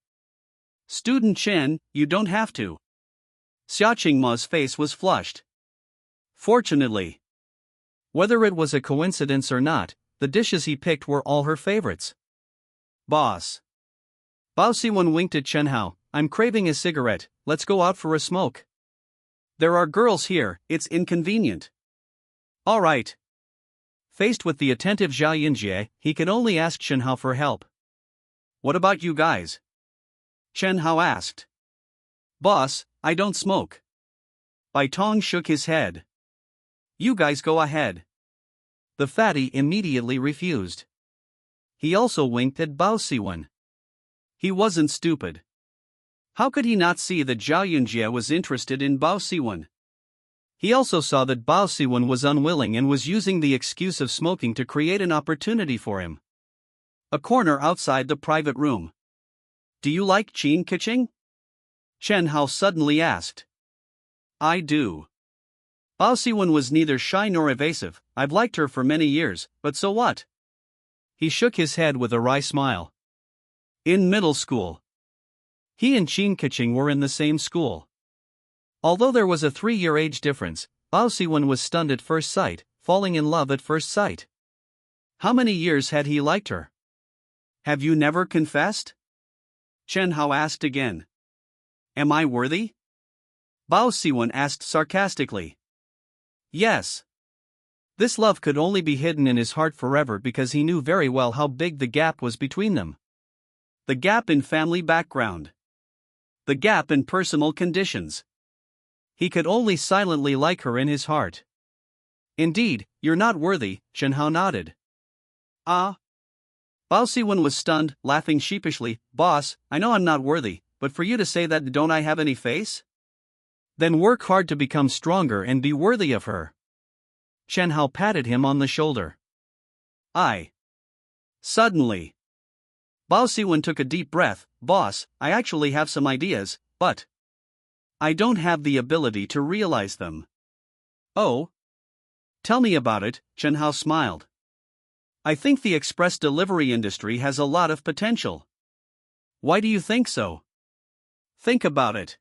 Student Chen, you don't have to. Xia Qingma's face was flushed. Fortunately. Whether it was a coincidence or not, the dishes he picked were all her favorites. Boss. Bao Siwen winked at Chen Hao. I'm craving a cigarette, let's go out for a smoke. There are girls here, it's inconvenient. All right. Faced with the attentive Zhao Yunjie, he could only ask Chen Hao for help. What about you guys? Chen Hao asked. Boss, I don't smoke. Bai Tong shook his head. You guys go ahead. The fatty immediately refused. He also winked at Bao Siwen. He wasn't stupid. How could he not see that Zhao Yunjie was interested in Bao Siwen? He also saw that Bao Siwen was unwilling and was using the excuse of smoking to create an opportunity for him. A corner outside the private room. Do you like Qin Keqing? Chen Hao suddenly asked. I do. Bao Siwen was neither shy nor evasive. I've liked her for many years, but so what? He shook his head with a wry smile. In middle school. He and Qin Keqing were in the same school. Although there was a 3-year age difference, Bao Siwen was stunned at first sight, falling in love at first sight. How many years had he liked her? Have you never confessed? Chen Hao asked again. Am I worthy? Bao Siwen asked sarcastically. Yes. This love could only be hidden in his heart forever because he knew very well how big the gap was between them. The gap in family background. The gap in personal conditions. He could only silently like her in his heart. Indeed, you're not worthy, Chen Hao nodded. Ah. Bao Siwen was stunned, laughing sheepishly. Boss, I know I'm not worthy, but for you to say that, don't I have any face? Then work hard to become stronger and be worthy of her. Chen Hao patted him on the shoulder. Suddenly. Bao Siwen took a deep breath. Boss, I actually have some ideas, but I don't have the ability to realize them. Oh? Tell me about it, Chen Hao smiled. I think the express delivery industry has a lot of potential. Why do you think so? Think about it.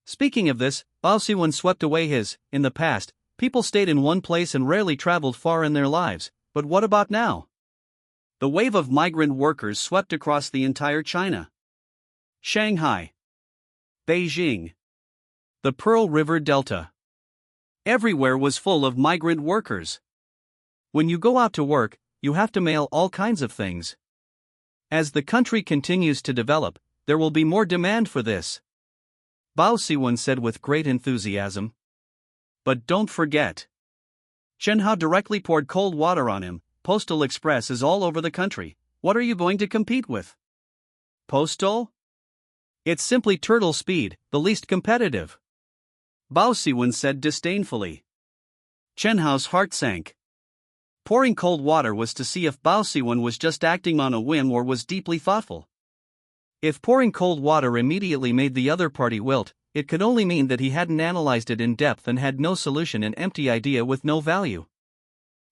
Speaking of this, Bao Siwen swept away his. In the past, people stayed in one place and rarely traveled far in their lives, but what about now? The wave of migrant workers swept across the entire China. Shanghai. Beijing. The Pearl River Delta. Everywhere was full of migrant workers. When you go out to work, you have to mail all kinds of things. As the country continues to develop, there will be more demand for this. Bao Siwen said with great enthusiasm. But don't forget. Chen Hao directly poured cold water on him. Postal Express is all over the country. What are you going to compete with? Postal? It's simply turtle speed, the least competitive. Bao Siwen said disdainfully. Chen Hao's heart sank. Pouring cold water was to see if Bao Siwen was just acting on a whim or was deeply thoughtful. If pouring cold water immediately made the other party wilt, it could only mean that he hadn't analyzed it in depth and had no solution, an empty idea with no value.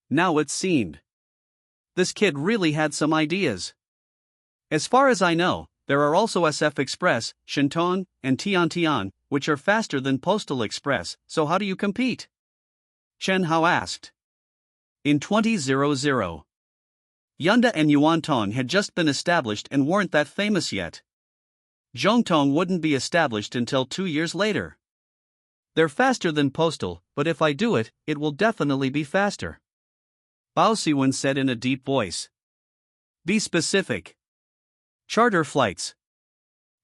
Now it seemed this kid really had some ideas. As far as I know, there are also SF Express, Shinton, and Tian, which are faster than Postal Express, so how do you compete? Chen Hao asked. In 2000, Yunda and Yuantong had just been established and weren't that famous yet. Zhongtong wouldn't be established until 2 years later. They're faster than Postal, but if I do it, it will definitely be faster. Bao Siwen said in a deep voice. Be specific. Charter flights.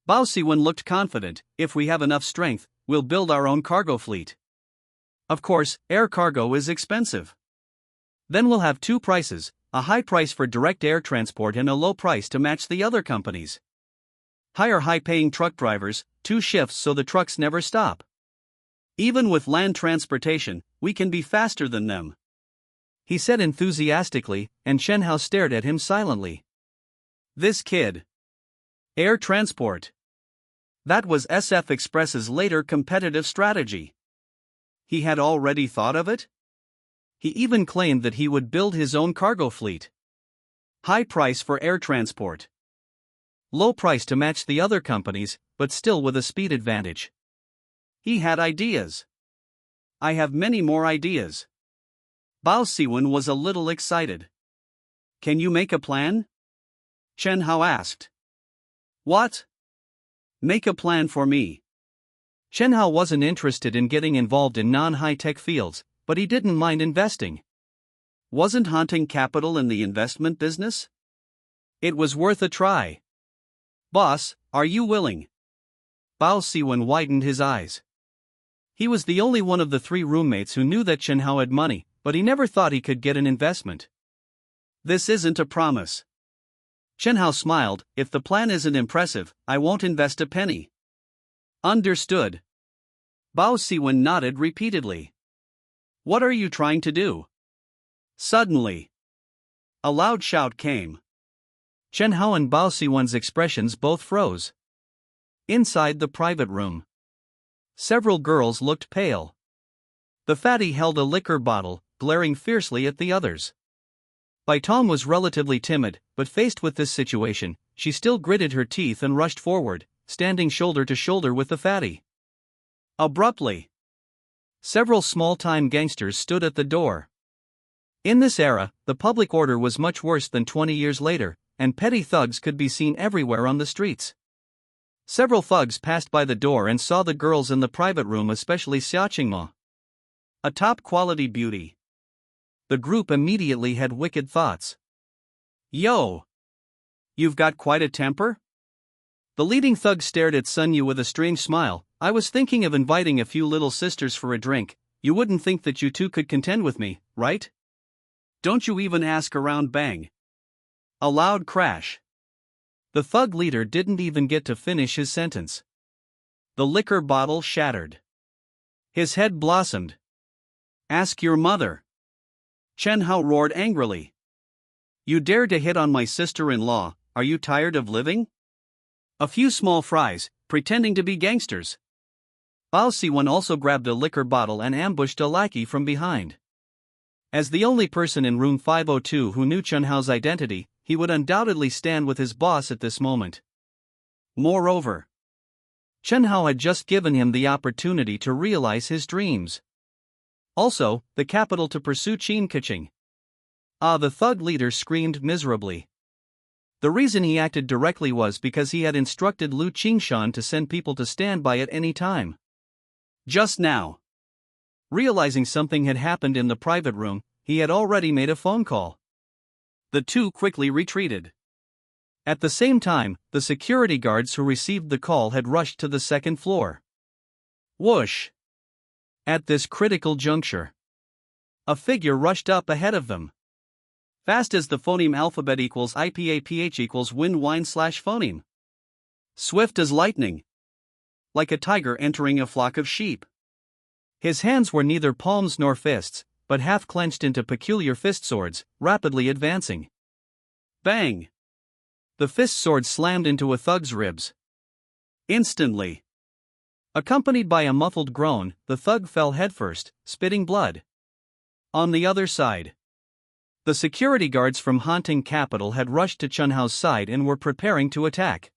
Bao Siwen looked confident. If we have enough strength, we'll build our own cargo fleet. Of course, air cargo is expensive. Then we'll have two prices, a high price for direct air transport and a low price to match the other companies. Hire high-paying truck drivers, 2 shifts so the trucks never stop. Even with land transportation, we can be faster than them, he said enthusiastically, and Chen Hao stared at him silently. This kid. Air transport. That was SF Express's later competitive strategy. He had already thought of it? He even claimed that he would build his own cargo fleet. High price for air transport. Low price to match the other companies, but still with a speed advantage. He had ideas. I have many more ideas. Bao Siwen was a little excited. Can you make a plan? Chen Hao asked. What? Make a plan for me. Chen Hao wasn't interested in getting involved in non-high-tech fields, but he didn't mind investing. Wasn't hunting capital in the investment business? It was worth a try. Boss, are you willing? Bao Siwen widened his eyes. He was the only one of the 3 roommates who knew that Chen Hao had money, but he never thought he could get an investment. This isn't a promise. Chen Hao smiled. If the plan isn't impressive, I won't invest a penny. Understood. Bao Siwen nodded repeatedly. What are you trying to do? Suddenly, a loud shout came. Chen Hao and Bao Siwen's expressions both froze. Inside the private room, several girls looked pale. The fatty held a liquor bottle, glaring fiercely at the others. Bai Tong was relatively timid, but faced with this situation, she still gritted her teeth and rushed forward, standing shoulder to shoulder with the fatty. Abruptly, several small-time gangsters stood at the door. In this era, the public order was much worse than 20 years later, and petty thugs could be seen everywhere on the streets. Several thugs passed by the door and saw the girls in the private room, especially Xia Qingma. A top-quality beauty. The group immediately had wicked thoughts. Yo! You've got quite a temper? The leading thug stared at Sun Yu with a strange smile. I was thinking of inviting a few little sisters for a drink. You wouldn't think that you two could contend with me, right? Don't you even ask around. Bang. A loud crash. The thug leader didn't even get to finish his sentence. The liquor bottle shattered. His head blossomed. Ask your mother. Chen Hao roared angrily. You dare to hit on my sister-in-law, are you tired of living? A few small fries, pretending to be gangsters. Bao Siwen also grabbed a liquor bottle and ambushed a lackey from behind. As the only person in room 502 who knew Chen Hao's identity, he would undoubtedly stand with his boss at this moment. Moreover, Chen Hao had just given him the opportunity to realize his dreams. Also, the capital to pursue Qin Keqing. The thug leader screamed miserably. The reason he acted directly was because he had instructed Lu Qingshan to send people to stand by at any time. Just now, realizing something had happened in the private room, he had already made a phone call. The two quickly retreated. At the same time, the security guards who received the call had rushed to the second floor. Whoosh! At this critical juncture, a figure rushed up ahead of them. Fast as the phoneme alphabet equals IPAPH equals wind wine / phoneme. Swift as lightning. Like a tiger entering a flock of sheep. His hands were neither palms nor fists, but half clenched into peculiar fist swords, rapidly advancing. Bang! The fist sword slammed into a thug's ribs. Instantly. Accompanied by a muffled groan, the thug fell headfirst, spitting blood. On the other side, the security guards from Haunting Capital had rushed to Chunhao's side and were preparing to attack.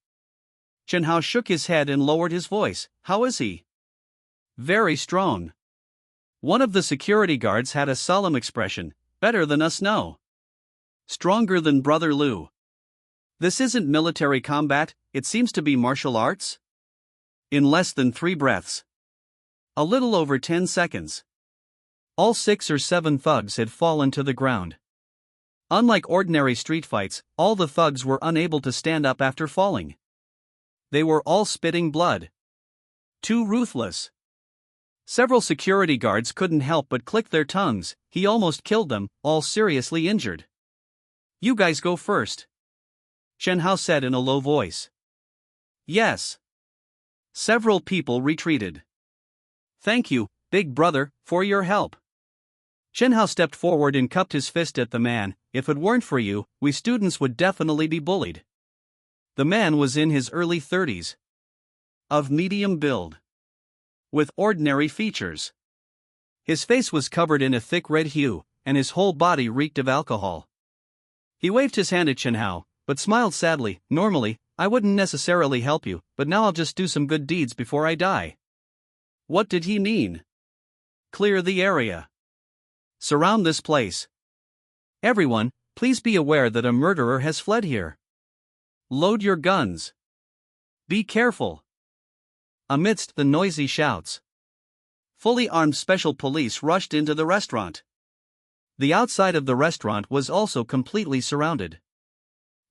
Chunhao shook his head and lowered his voice. How is he? Very strong. One of the security guards had a solemn expression. Better than us, no. Stronger than Brother Liu. This isn't military combat, it seems to be martial arts? In less than 3 breaths. A little over 10 seconds. All 6 or 7 thugs had fallen to the ground. Unlike ordinary street fights, all the thugs were unable to stand up after falling. They were all spitting blood. Too ruthless. Several security guards couldn't help but click their tongues. He almost killed them, all seriously injured. You guys go first, Chunhao said in a low voice. Yes. Several people retreated. Thank you, big brother, for your help. Chunhao stepped forward and cupped his fist at the man. If it weren't for you, we students would definitely be bullied. The man was in his early 30s. Of medium build. With ordinary features. His face was covered in a thick red hue, and his whole body reeked of alcohol. He waved his hand at Chunhao, but smiled sadly. Normally, I wouldn't necessarily help you, but now I'll just do some good deeds before I die. What did he mean? Clear the area. Surround this place. Everyone, please be aware that a murderer has fled here. Load your guns. Be careful. Amidst the noisy shouts, fully armed special police rushed into the restaurant. The outside of the restaurant was also completely surrounded.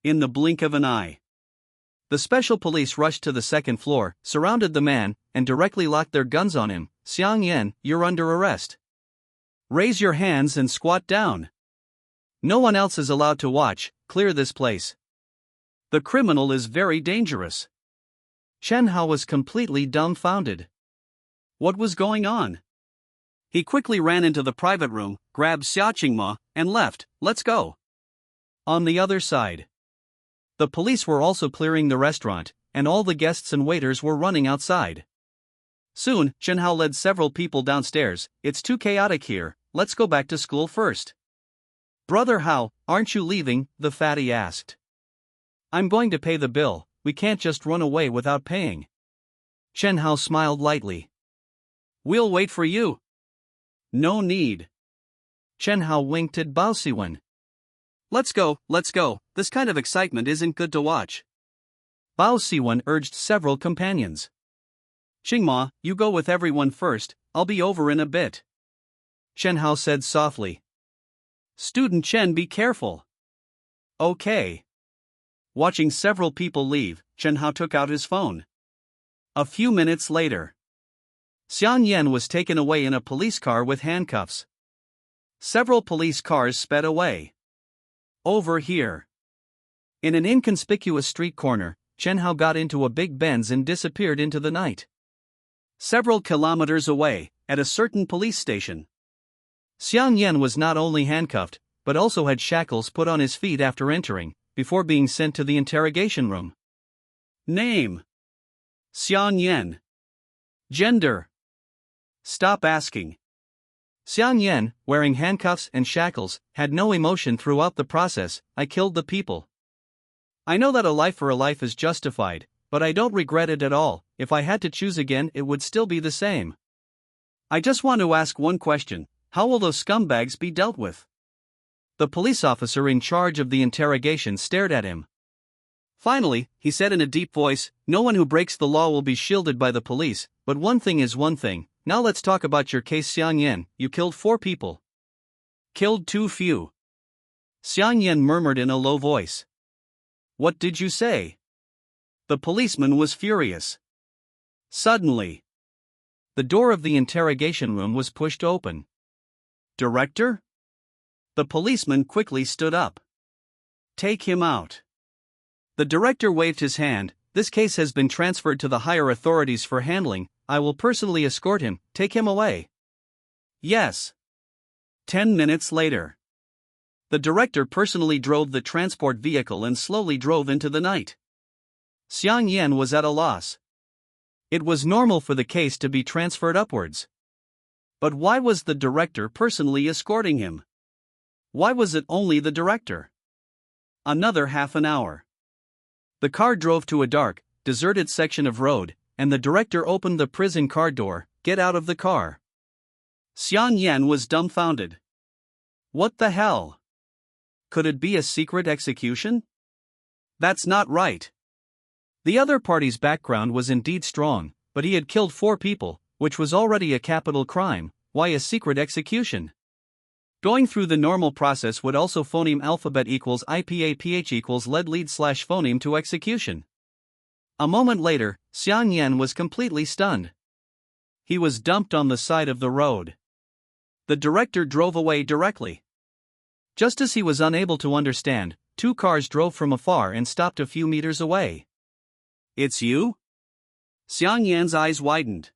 In the blink of an eye, the special police rushed to the second floor, surrounded the man, and directly locked their guns on him. Xiang Yan, you're under arrest. Raise your hands and squat down. No one else is allowed to watch. Clear this place. The criminal is very dangerous. Chunhao was completely dumbfounded. What was going on? He quickly ran into the private room, grabbed Xia Qingma, and left. Let's go. On the other side, the police were also clearing the restaurant, and all the guests and waiters were running outside. Soon, Chunhao led several people downstairs. It's too chaotic here, let's go back to school first. Brother Hao, aren't you leaving? The fatty asked. I'm going to pay the bill, we can't just run away without paying. Chunhao smiled lightly. We'll wait for you. No need. Chunhao winked at Bao Siwen. Let's go, this kind of excitement isn't good to watch. Bao Siwen urged several companions. Qingma, you go with everyone first, I'll be over in a bit. Chunhao said softly. Student Chen, be careful. Okay. Watching several people leave, Chunhao took out his phone. A few minutes later, Xiang Yan was taken away in a police car with handcuffs. Several police cars sped away. Over here, in an inconspicuous street corner, Chunhao got into a big Benz and disappeared into the night. Several kilometers away, at a certain police station, Xiang Yan was not only handcuffed, but also had shackles put on his feet after entering, before being sent to the interrogation room. Name: Xiang Yan. Gender: stop asking. Xiang Yan, wearing handcuffs and shackles, had no emotion throughout the process. I killed the people. I know that a life for a life is justified, but I don't regret it at all. If I had to choose again, it would still be the same. I just want to ask one question. How will those scumbags be dealt with? The police officer in charge of the interrogation stared at him. Finally, he said in a deep voice, no one who breaks the law will be shielded by the police, but one thing is one thing. Now let's talk about your case, Xiang Yan. You killed 4 people. Killed too few. Xiang Yan murmured in a low voice. What did you say? The policeman was furious. Suddenly, the door of the interrogation room was pushed open. Director? The policeman quickly stood up. Take him out. The director waved his hand. This case has been transferred to the higher authorities for handling. I will personally escort him. Take him away. Yes. 10 minutes later. The director personally drove the transport vehicle and slowly drove into the night. Xiang Yan was at a loss. It was normal for the case to be transferred upwards. But why was the director personally escorting him? Why was it only the director? Another half an hour. The car drove to a dark, deserted section of road, and the director opened the prison car door. Get out of the car. Xiang Yan was dumbfounded. What the hell? Could it be a secret execution? That's not right. The other party's background was indeed strong, but he had killed 4 people, which was already a capital crime. Why a secret execution? Going through the normal process would also phoneme alphabet equals IPAPH equals lead slash phoneme to execution. A moment later, Xiang Yan was completely stunned. He was dumped on the side of the road. The director drove away directly. Just as he was unable to understand, 2 cars drove from afar and stopped a few meters away. It's you? Xiang Yan's eyes widened.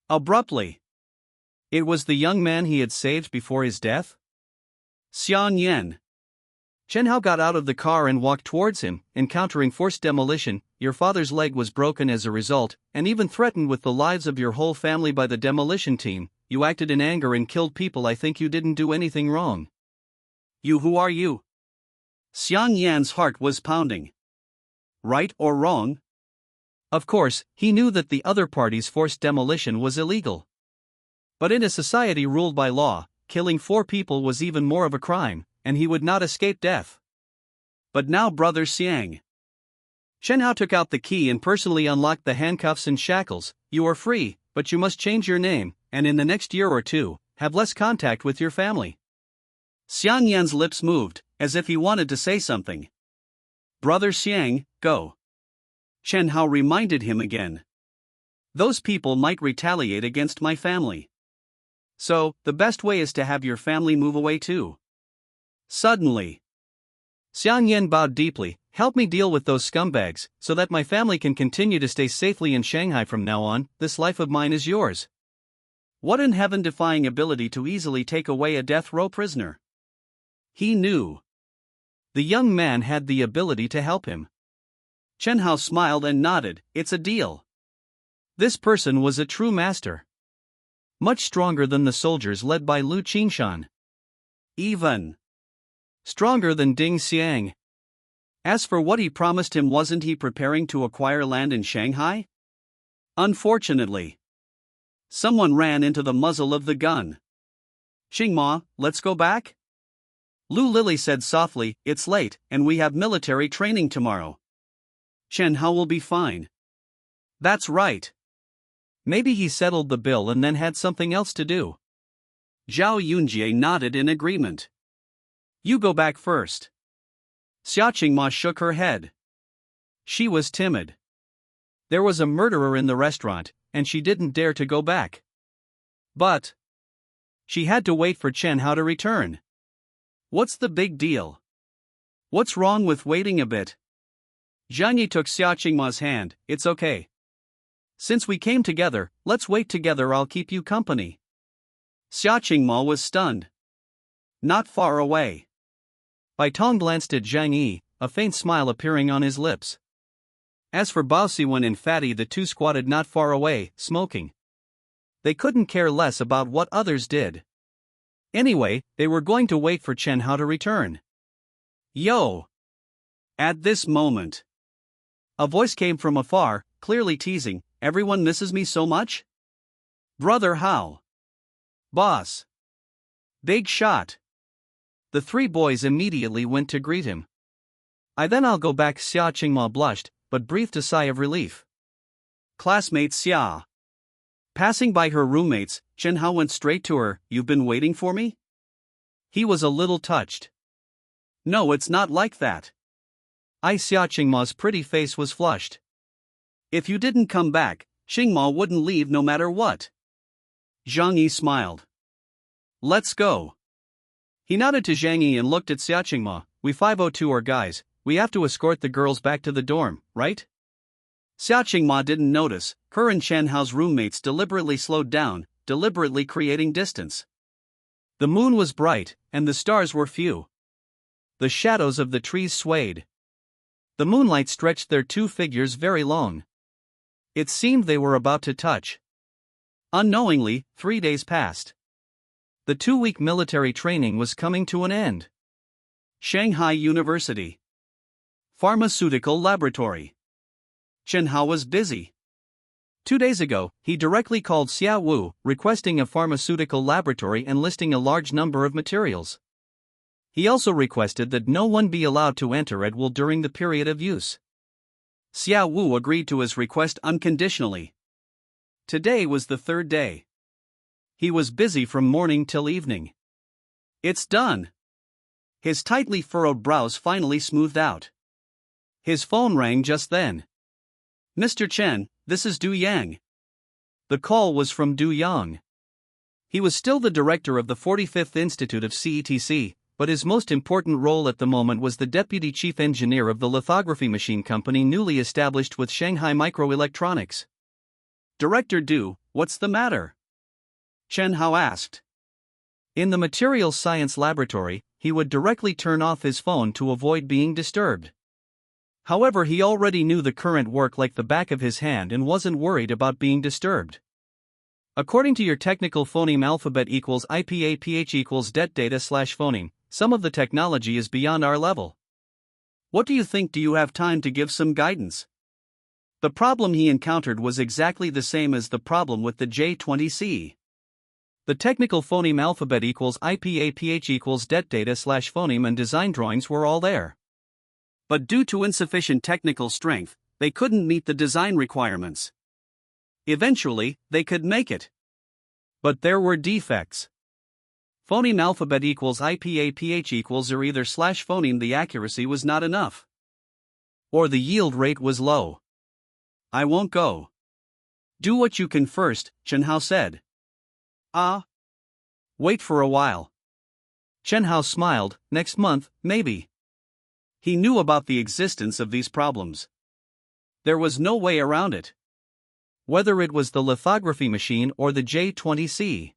Abruptly. It was the young man he had saved before his death? Xiang Yan. Chen Hao got out of the car and walked towards him, encountering forced demolition. Your father's leg was broken as a result, and even threatened with the lives of your whole family by the demolition team. You acted in anger and killed people. I think you didn't do anything wrong. Who are you? Xiang Yan's heart was pounding. Right or wrong? Of course, he knew that the other party's forced demolition was illegal. But in a society ruled by law, killing 4 people was even more of a crime, and he would not escape death. But now Brother Xiang. Chen Hao took out the key and personally unlocked the handcuffs and shackles. You are free, but you must change your name, and in the next year or 2, have less contact with your family. Xiang Yan's lips moved, as if he wanted to say something. Brother Xiang, go. Chen Hao reminded him again. Those people might retaliate against my family. So, the best way is to have your family move away too. Suddenly, Xiang Yan bowed deeply. Help me deal with those scumbags, so that my family can continue to stay safely in Shanghai from now on. This life of mine is yours. What in heaven-defying ability to easily take away a death row prisoner? He knew. The young man had the ability to help him. Chen Hao smiled and nodded. It's a deal. This person was a true master. Much stronger than the soldiers led by Lu Qingshan. Even stronger than Ding Xiang. As for what he promised him, wasn't he preparing to acquire land in Shanghai? Unfortunately, someone ran into the muzzle of the gun. Xingma, let's go back? Lu Lily said softly. It's late, and we have military training tomorrow. Chen Hao will be fine. That's right. Maybe he settled the bill and then had something else to do. Zhao Yunjie nodded in agreement. You go back first. Xia Qingma shook her head. She was timid. There was a murderer in the restaurant, and she didn't dare to go back. But she had to wait for Chen Hao to return. What's the big deal? What's wrong with waiting a bit? Zhang Yi took Xia Qingma's hand. It's okay. Since we came together, let's wait together. I'll keep you company. Xia Qingma was stunned. Not far away. Bai Tong glanced at Zhang Yi, a faint smile appearing on his lips. As for Bao Siwen and Fatty, the 2 squatted not far away, smoking. They couldn't care less about what others did. Anyway, they were going to wait for Chen Hao to return. Yo! At this moment, a voice came from afar, clearly teasing. Everyone misses me so much? Brother Hao. Boss. Big shot. The 3 boys immediately went to greet him. I'll go back. Xia Qingma blushed, but breathed a sigh of relief. Classmate Xia. Passing by her roommates, Chen Hao went straight to her. You've been waiting for me? He was a little touched. No, it's not like that. Xia Qingma's pretty face was flushed. If you didn't come back, Xingma wouldn't leave no matter what. Zhang Yi smiled. Let's go. He nodded to Zhang Yi and looked at Xia Qingma. We 502 are guys, we have to escort the girls back to the dorm, right? Xia Qingma didn't notice. Her and Chen Hao's roommates deliberately slowed down. deliberately creating distance. The moon was bright, and the stars were few. The shadows of the trees swayed. The moonlight stretched their two figures very long. It seemed they were about to touch. Unknowingly, 3 days passed. The 2-week military training was coming to an end. Shanghai University. Pharmaceutical Laboratory. Chen Hao was busy. 2 days ago, he directly called Xia Wu, requesting a pharmaceutical laboratory and listing a large number of materials. He also requested that no one be allowed to enter at will during the period of use. Xia Wu agreed to his request unconditionally. Today was the 3rd day. He was busy from morning till evening. It's done. His tightly furrowed brows finally smoothed out. His phone rang just then. Mr. Chen, this is Du Yang. The call was from Du Yang. He was still the director of the 45th Institute of CETC, but his most important role at the moment was the deputy chief engineer of the lithography machine company newly established with Shanghai Microelectronics. Director Du, what's the matter? Chen Hao asked. In the materials science laboratory, he would directly turn off his phone to avoid being disturbed. However, he already knew the current work like the back of his hand and wasn't worried about being disturbed. According to your technical phoneme alphabet equals IPAPH equals det data slash phoneme, some of the technology is beyond our level. What do you think? Do you have time to give some guidance? The problem he encountered was exactly the same as the problem with the J20C. The technical phoneme alphabet equals IPAPH equals det data slash phoneme and design drawings were all there. But due to insufficient technical strength, they couldn't meet the design requirements. Eventually, they could make it. But there were defects. Phoneme alphabet equals IPAPH equals or either slash phoneme, the accuracy was not enough. Or the yield rate was low. I won't go. Do what you can first, Chen Hao said. Wait for a while. Chen Hao smiled, next month, maybe. He knew about the existence of these problems. There was no way around it. Whether it was the lithography machine or the J20C.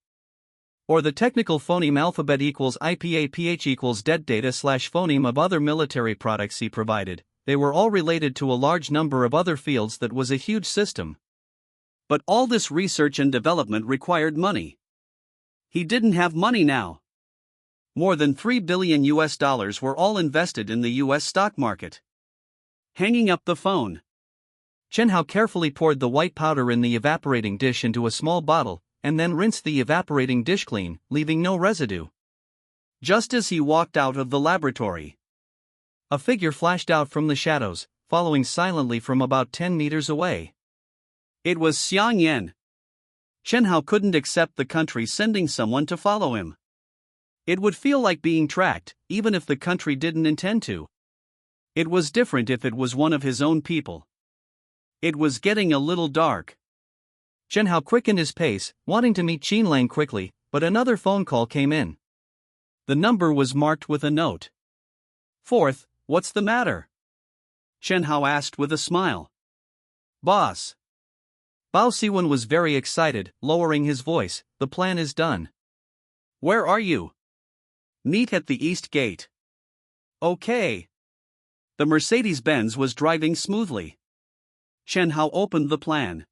Or the technical phoneme alphabet equals IPAPH equals det data slash phoneme of other military products he provided, they were all related to a large number of other fields that was a huge system. But all this research and development required money. He didn't have money now. More than $3 billion were all invested in the US stock market. Hanging up the phone. Chen Hao carefully poured the white powder in the evaporating dish into a small bottle, and then rinsed the evaporating dish clean, leaving no residue. Just as he walked out of the laboratory, a figure flashed out from the shadows, following silently from about 10 meters away. It was Xiang Yan. Chen Hao couldn't accept the country sending someone to follow him. It would feel like being tracked, even if the country didn't intend to. It was different if it was one of his own people. It was getting a little dark. Chen Hao quickened his pace, wanting to meet Qin Lang quickly, but another phone call came in. The number was marked with a note. "Fourth, what's the matter?" Chen Hao asked with a smile. "Boss." Bao Siwen was very excited, lowering his voice, "The plan is done." "Where are you?" "Meet at the East Gate." "Okay." The Mercedes-Benz was driving smoothly. Chen Hao opened the plan.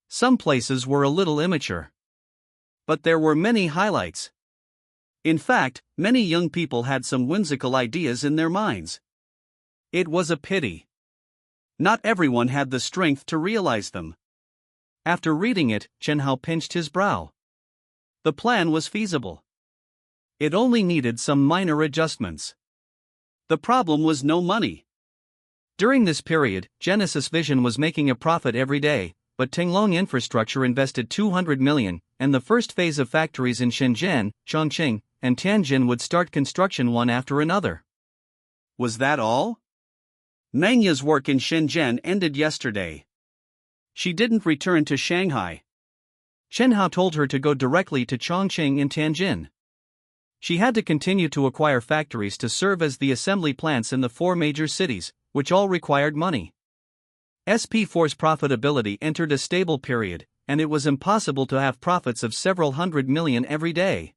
Some places were a little immature. But there were many highlights. In fact, many young people had some whimsical ideas in their minds. It was a pity. Not everyone had the strength to realize them. After reading it, Chen Hao pinched his brow. The plan was feasible. It only needed some minor adjustments. The problem was no money. During this period, Genesis Vision was making a profit every day, but Tinglong Infrastructure invested 200 million, and the first phase of factories in Shenzhen, Chongqing, and Tianjin would start construction one after another. Was that all? Manya's work in Shenzhen ended yesterday. She didn't return to Shanghai. Chen Hao told her to go directly to Chongqing and Tianjin. She had to continue to acquire factories to serve as the assembly plants in the 4 major cities, which all required money. SP4's profitability entered a stable period, and it was impossible to have profits of several hundred million every day.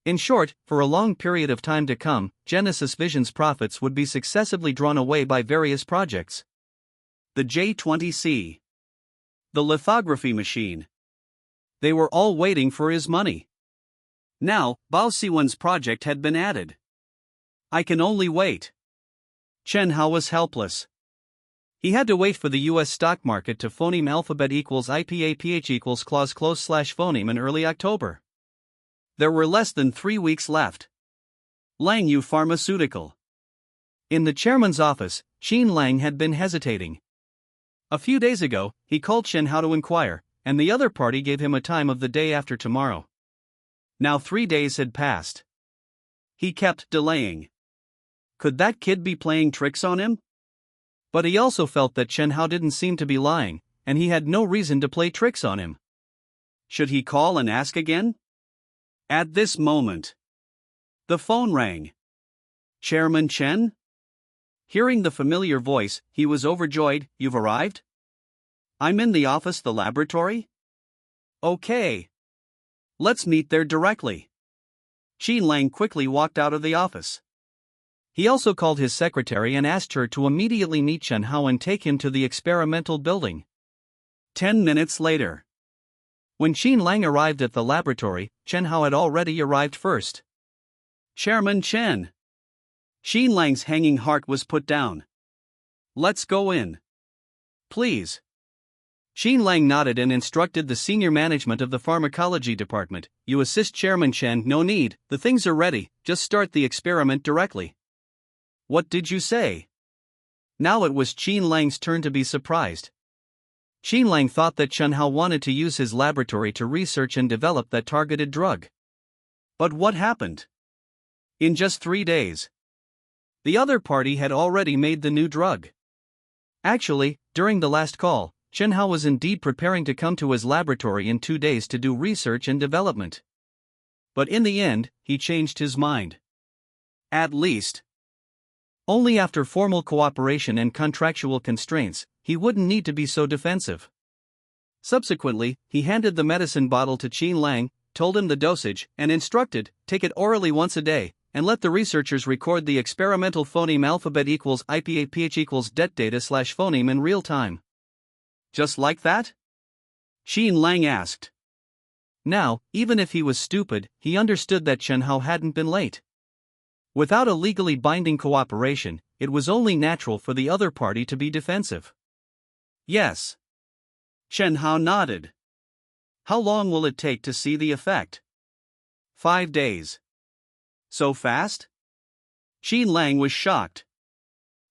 In short, for a long period of time to come, Genesis Vision's profits would be successively drawn away by various projects. The J20C. The lithography machine. They were all waiting for his money. Now, Bao Siwen's project had been added. I can only wait. Chen Hao was helpless. He had to wait for the US stock market to phoneme alphabet equals IPAPH equals clause close / phoneme in early October. There were less than 3 weeks left. Lang Yu Pharmaceutical. In the chairman's office, Qin Lang had been hesitating. A few days ago, he called Chen Hao to inquire, and the other party gave him a time of the day after tomorrow. Now 3 days had passed. He kept delaying. Could that kid be playing tricks on him? But he also felt that Chen Hao didn't seem to be lying, and he had no reason to play tricks on him. Should he call and ask again? At this moment, the phone rang. Chairman Chen? Hearing the familiar voice, he was overjoyed. You've arrived? I'm in the office, the laboratory? Okay. Let's meet there directly. Qin Lang quickly walked out of the office. He also called his secretary and asked her to immediately meet Chen Hao and take him to the experimental building. 10 minutes later. When Qin Lang arrived at the laboratory, Chen Hao had already arrived first. Chairman Chen. Qin Lang's hanging heart was put down. Let's go in. Please. Qin Lang nodded and instructed the senior management of the pharmacology department. You assist Chairman Chen, no need, the things are ready, just start the experiment directly. What did you say? Now it was Qin Lang's turn to be surprised. Qin Lang thought that Chen Hao wanted to use his laboratory to research and develop that targeted drug. But what happened? In just 3 days, the other party had already made the new drug. Actually, during the last call, Chen Hao was indeed preparing to come to his laboratory in 2 days to do research and development. But in the end, he changed his mind. At least. Only after formal cooperation and contractual constraints, he wouldn't need to be so defensive. Subsequently, he handed the medicine bottle to Qin Lang, told him the dosage, and instructed, take it orally once a day, and let the researchers record the experimental phoneme alphabet equals IPAPH equals det data / phoneme in real time. Just like that? Qin Lang asked. Now, even if he was stupid, he understood that Chen Hao hadn't been late. Without a legally binding cooperation, it was only natural for the other party to be defensive. Yes. Chen Hao nodded. How long will it take to see the effect? 5 days. So fast? Qin Lang was shocked.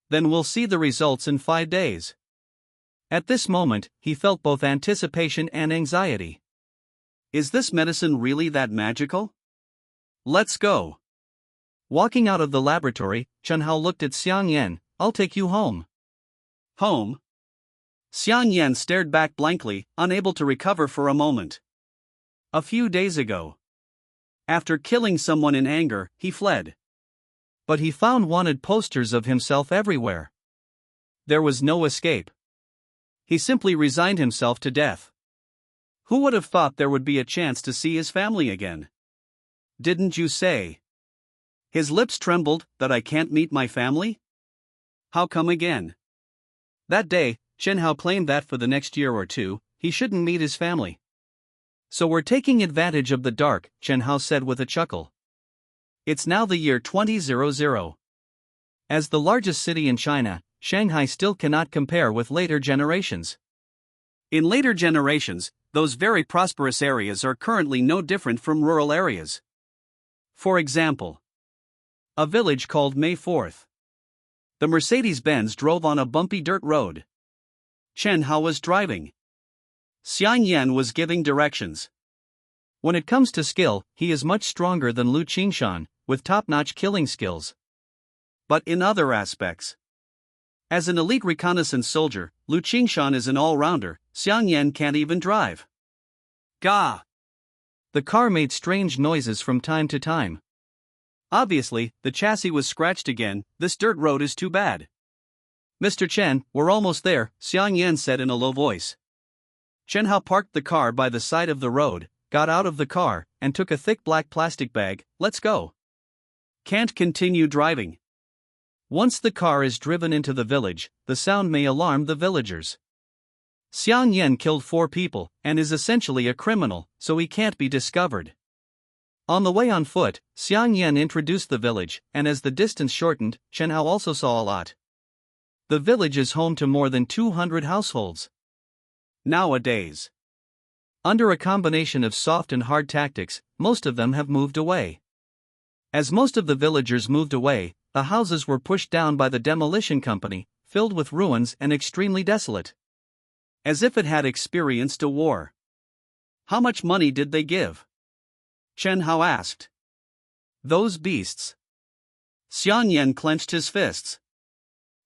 Then we'll see the results in 5 days. At this moment, he felt both anticipation and anxiety. Is this medicine really that magical? Let's go. Walking out of the laboratory, Chen Hao looked at Xiang Yan. I'll take you home. Home? Xiang Yan stared back blankly, unable to recover for a moment. A few days ago, after killing someone in anger, he fled. But he found wanted posters of himself everywhere. There was no escape. He simply resigned himself to death. Who would have thought there would be a chance to see his family again? Didn't you say? His lips trembled, that I can't meet my family? How come again? That day, Chen Hao claimed that for the next year or two, he shouldn't meet his family. So we're taking advantage of the dark, Chen Hao said with a chuckle. It's now the year 2000. As the largest city in China, Shanghai still cannot compare with later generations. In later generations, those very prosperous areas are currently no different from rural areas. For example, a village called May 4th. The Mercedes-Benz drove on a bumpy dirt road. Chen Hao was driving. Xiang Yan was giving directions. When it comes to skill, he is much stronger than Lu Qingshan, with top-notch killing skills. But in other aspects. As an elite reconnaissance soldier, Lu Qingshan is an all-rounder, Xiang Yan can't even drive. Gah! The car made strange noises from time to time. Obviously, the chassis was scratched again. This dirt road is too bad. Mr. Chen, we're almost there, Xiang Yan said in a low voice. Chen Hao parked the car by the side of the road, got out of the car, and took a thick black plastic bag. Let's go. Can't continue driving. Once the car is driven into the village, the sound may alarm the villagers. Xiang Yan killed 4 people, and is essentially a criminal, so he can't be discovered. On the way on foot, Xiang Yan introduced the village, and as the distance shortened, Chen Hao also saw a lot. The village is home to more than 200 households. Nowadays, under a combination of soft and hard tactics, most of them have moved away. As most of the villagers moved away, the houses were pushed down by the demolition company, filled with ruins and extremely desolate. As if it had experienced a war. How much money did they give? Chen Hao asked. Those beasts. Xiang Yan clenched his fists.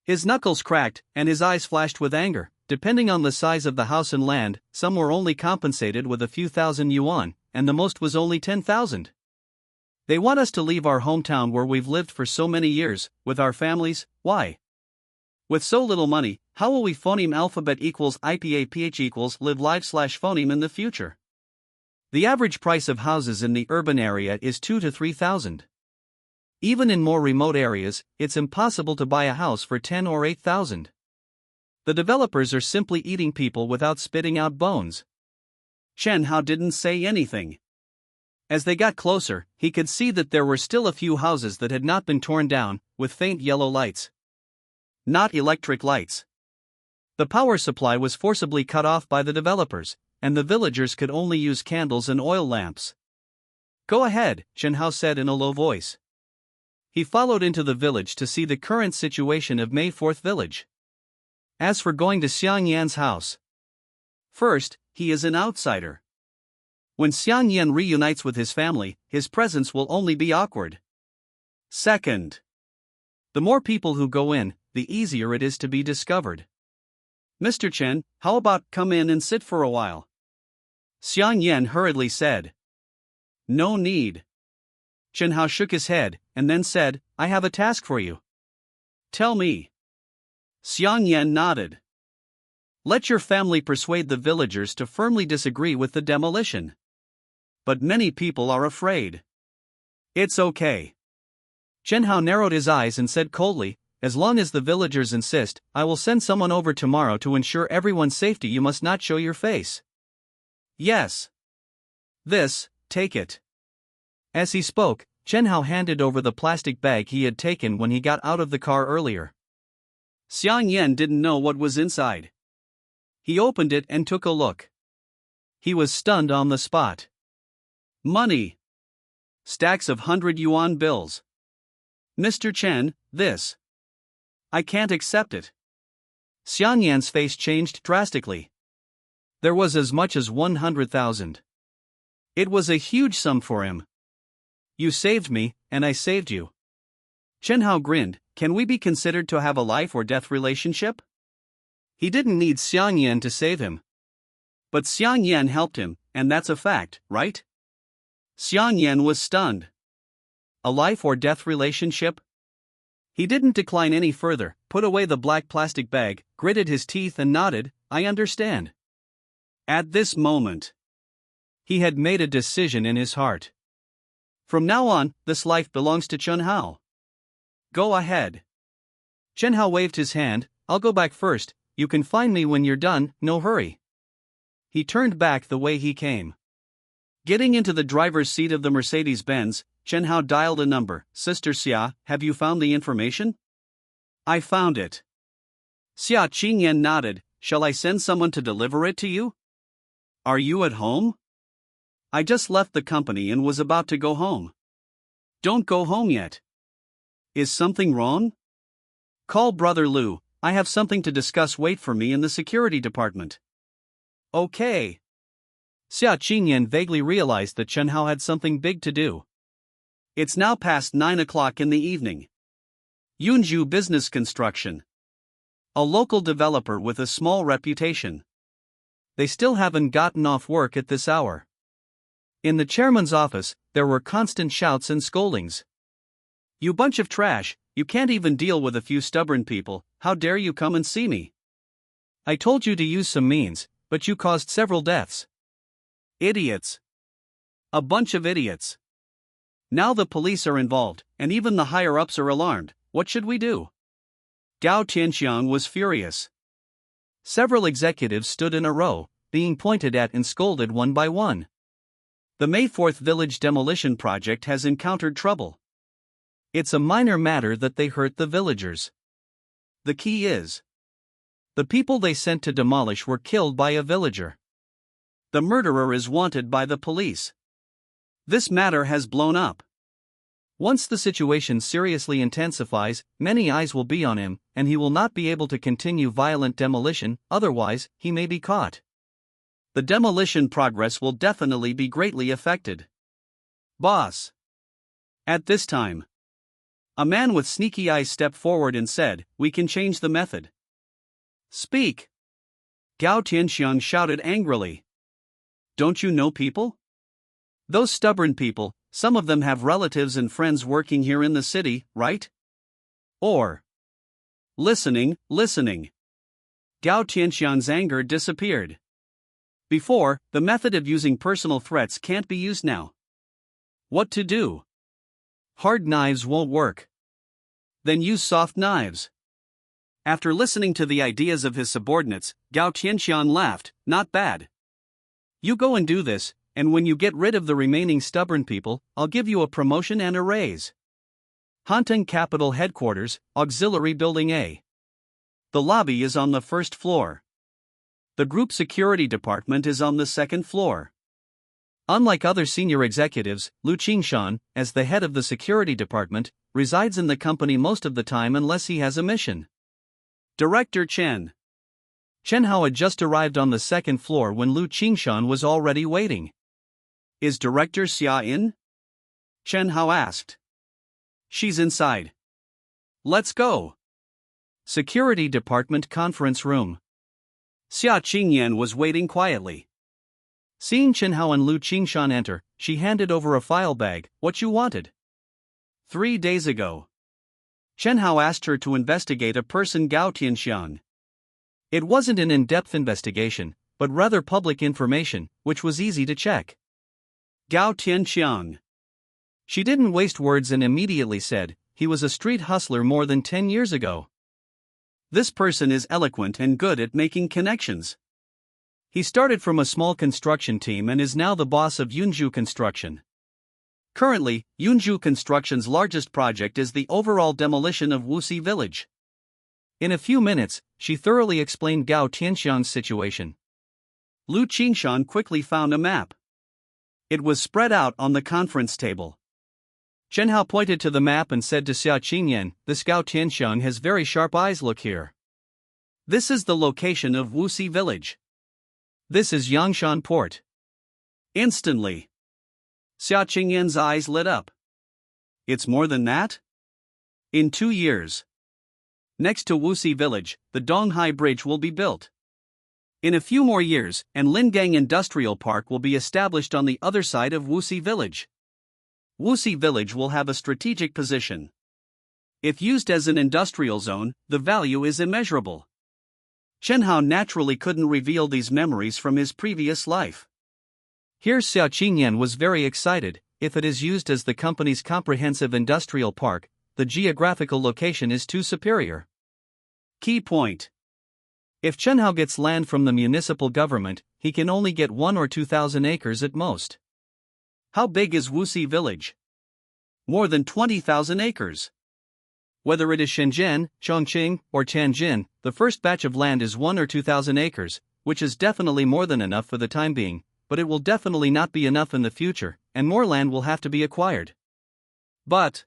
His knuckles cracked, and his eyes flashed with anger. Depending on the size of the house and land, some were only compensated with a few thousand yuan, and the most was only 10,000. They want us to leave our hometown where we've lived for so many years, with our families. Why? With so little money, how will we phoneme alphabet equals IPAPH equals live live/phoneme in the future? The average price of houses in the urban area is 2 to 3,000. Even in more remote areas, it's impossible to buy a house for 10 or 8,000. The developers are simply eating people without spitting out bones. Chen Hao didn't say anything. As they got closer, he could see that there were still a few houses that had not been torn down, with faint yellow lights. Not electric lights. The power supply was forcibly cut off by the developers, and the villagers could only use candles and oil lamps. Go ahead, Chen Hao said in a low voice. He followed into the village to see the current situation of May 4th village. As for going to Xiang Yan's house, first, he is an outsider. When Xiang Yan reunites with his family, his presence will only be awkward. Second, the more people who go in, the easier it is to be discovered. Mr. Chen, how about come in and sit for a while? Xiang Yan hurriedly said. No need. Chen Hao shook his head, and then said, I have a task for you. Tell me. Xiang Yan nodded. Let your family persuade the villagers to firmly disagree with the demolition. But many people are afraid. It's okay. Chen Hao narrowed his eyes and said coldly, as long as the villagers insist, I will send someone over tomorrow to ensure everyone's safety. You must not show your face. Yes. This, take it. As he spoke, Chen Hao handed over the plastic bag he had taken when he got out of the car earlier. Xiang Yan didn't know what was inside. He opened it and took a look. He was stunned on the spot. Money. Stacks of 100 yuan bills. Mr. Chen, this. I can't accept it. Xiang Yan's face changed drastically. There was as much as 100,000. It was a huge sum for him. You saved me, and I saved you. Chen Hao grinned. Can we be considered to have a life or death relationship? He didn't need Xiang Yan to save him. But Xiang Yan helped him, and that's a fact, right? Xiang Yan was stunned. A life or death relationship? He didn't decline any further, put away the black plastic bag, gritted his teeth and nodded, I understand. At this moment, he had made a decision in his heart. From now on, this life belongs to Chen Hao. Go ahead. Chen Hao waved his hand, I'll go back first, you can find me when you're done, no hurry. He turned back the way he came. Getting into the driver's seat of the Mercedes-Benz, Chen Hao dialed a number. Sister Xia, have you found the information? I found it. Xia Qingyan nodded. Shall I send someone to deliver it to you? Are you at home? I just left the company and was about to go home. Don't go home yet. Is something wrong? Call Brother Lu, I have something to discuss. Wait for me in the security department. Okay. Xia Qingyan vaguely realized that Chen Hao had something big to do. It's now past 9 o'clock in the evening. Yunju Business Construction. A local developer with a small reputation. They still haven't gotten off work at this hour. In the chairman's office, there were constant shouts and scoldings. You bunch of trash, you can't even deal with a few stubborn people, how dare you come and see me? I told you to use some means, but you caused several deaths. Idiots. A bunch of idiots. Now the police are involved, and even the higher-ups are alarmed. What should we do? Gao Tianxiang was furious. Several executives stood in a row, being pointed at and scolded one by one. The May 4th village demolition project has encountered trouble. It's a minor matter that they hurt the villagers. The key is, the people they sent to demolish were killed by a villager. The murderer is wanted by the police. This matter has blown up. Once the situation seriously intensifies, many eyes will be on him, and he will not be able to continue violent demolition, otherwise, he may be caught. The demolition progress will definitely be greatly affected. Boss. At this time, a man with sneaky eyes stepped forward and said, "We can change the method." Speak. Gao Tianxiang shouted angrily. Don't you know people? Those stubborn people, some of them have relatives and friends working here in the city, right? Or listening. Gao Tianxiang's anger disappeared. Before, the method of using personal threats can't be used now. What to do? Hard knives won't work. Then use soft knives. After listening to the ideas of his subordinates, Gao Tianxiang laughed. Not bad. You go and do this, and when you get rid of the remaining stubborn people, I'll give you a promotion and a raise. Hanteng Capital Headquarters, Auxiliary Building A. The lobby is on the first floor. The group security department is on the second floor. Unlike other senior executives, Lu Qingshan, as the head of the security department, resides in the company most of the time unless he has a mission. Director Chen. Chen Hao had just arrived on the second floor when Lu Qingshan was already waiting. Is Director Xia in? Chen Hao asked. She's inside. Let's go. Security Department Conference Room. Xia Qingyan was waiting quietly. Seeing Chen Hao and Lu Qingshan enter, she handed over a file bag. What you wanted? 3 days ago. Chen Hao asked her to investigate a person Gao Tianxiang. It wasn't an in-depth investigation, but rather public information, which was easy to check. Gao Tianxiang. She didn't waste words and immediately said, he was a street hustler more than 10 years ago. This person is eloquent and good at making connections. He started from a small construction team and is now the boss of Yunju Construction. Currently, Yunju Construction's largest project is the overall demolition of Wuxi Village. In a few minutes, she thoroughly explained Gao Tianxiang's situation. Lu Qingshan quickly found a map. It was spread out on the conference table. Chen Hao pointed to the map and said to Xia Qingyan, "This Gao Tianxiang has very sharp eyes. Look here. This is the location of Wuxi Village. This is Yangshan Port." Instantly, Xia Qingyan's eyes lit up. It's more than that? In 2 years, next to Wuxi Village, the Donghai Bridge will be built. In a few more years, and Lingang Industrial Park will be established on the other side of Wuxi Village. Wuxi Village will have a strategic position. If used as an industrial zone, the value is immeasurable. Chen Hao naturally couldn't reveal these memories from his previous life. Here Xia Qingyan was very excited. If it is used as the company's comprehensive industrial park, the geographical location is too superior. Key point. If Chen Hao gets land from the municipal government, he can only get 1 or 2,000 acres at most. How big is Wuxi Village? More than 20,000 acres. Whether it is Shenzhen, Chongqing, or Tianjin, the first batch of land is 1 or 2,000 acres, which is definitely more than enough for the time being, but it will definitely not be enough in the future, and more land will have to be acquired. But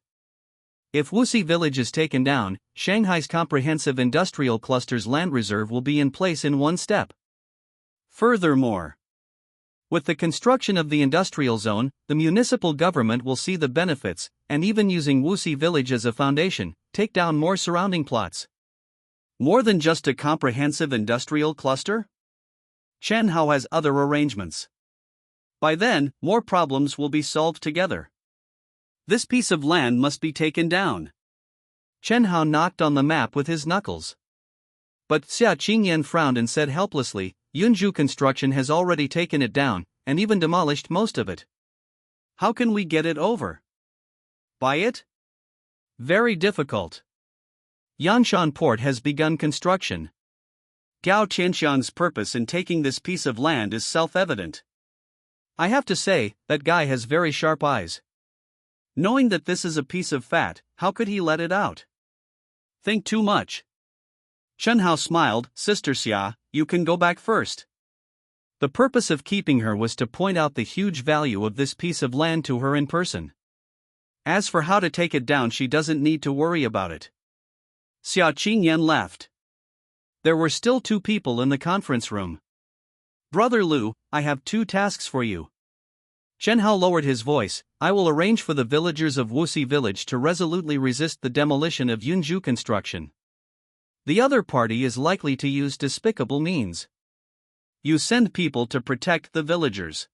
if Wuxi Village is taken down, Shanghai's comprehensive industrial cluster's land reserve will be in place in one step. Furthermore, with the construction of the industrial zone, the municipal government will see the benefits, and even using Wuxi Village as a foundation, take down more surrounding plots. More than just a comprehensive industrial cluster? Chen Hao has other arrangements. By then, more problems will be solved together. This piece of land must be taken down. Chen Hao knocked on the map with his knuckles. But Xia Qingyan frowned and said helplessly, Yunju Construction has already taken it down, and even demolished most of it. How can we get it over? Buy it? Very difficult. Yanshan Port has begun construction. Gao Tianxiang's purpose in taking this piece of land is self-evident. I have to say, that guy has very sharp eyes. Knowing that this is a piece of fat, how could he let it out? Think too much. Chen Hao smiled. Sister Xia, you can go back first. The purpose of keeping her was to point out the huge value of this piece of land to her in person. As for how to take it down, she doesn't need to worry about it. Xia Qingyan left. There were still 2 people in the conference room. Brother Lu, I have 2 tasks for you. Chen Hao lowered his voice. I will arrange for the villagers of Wuxi village to resolutely resist the demolition of Yunju Construction. The other party is likely to use despicable means. You send people to protect the villagers.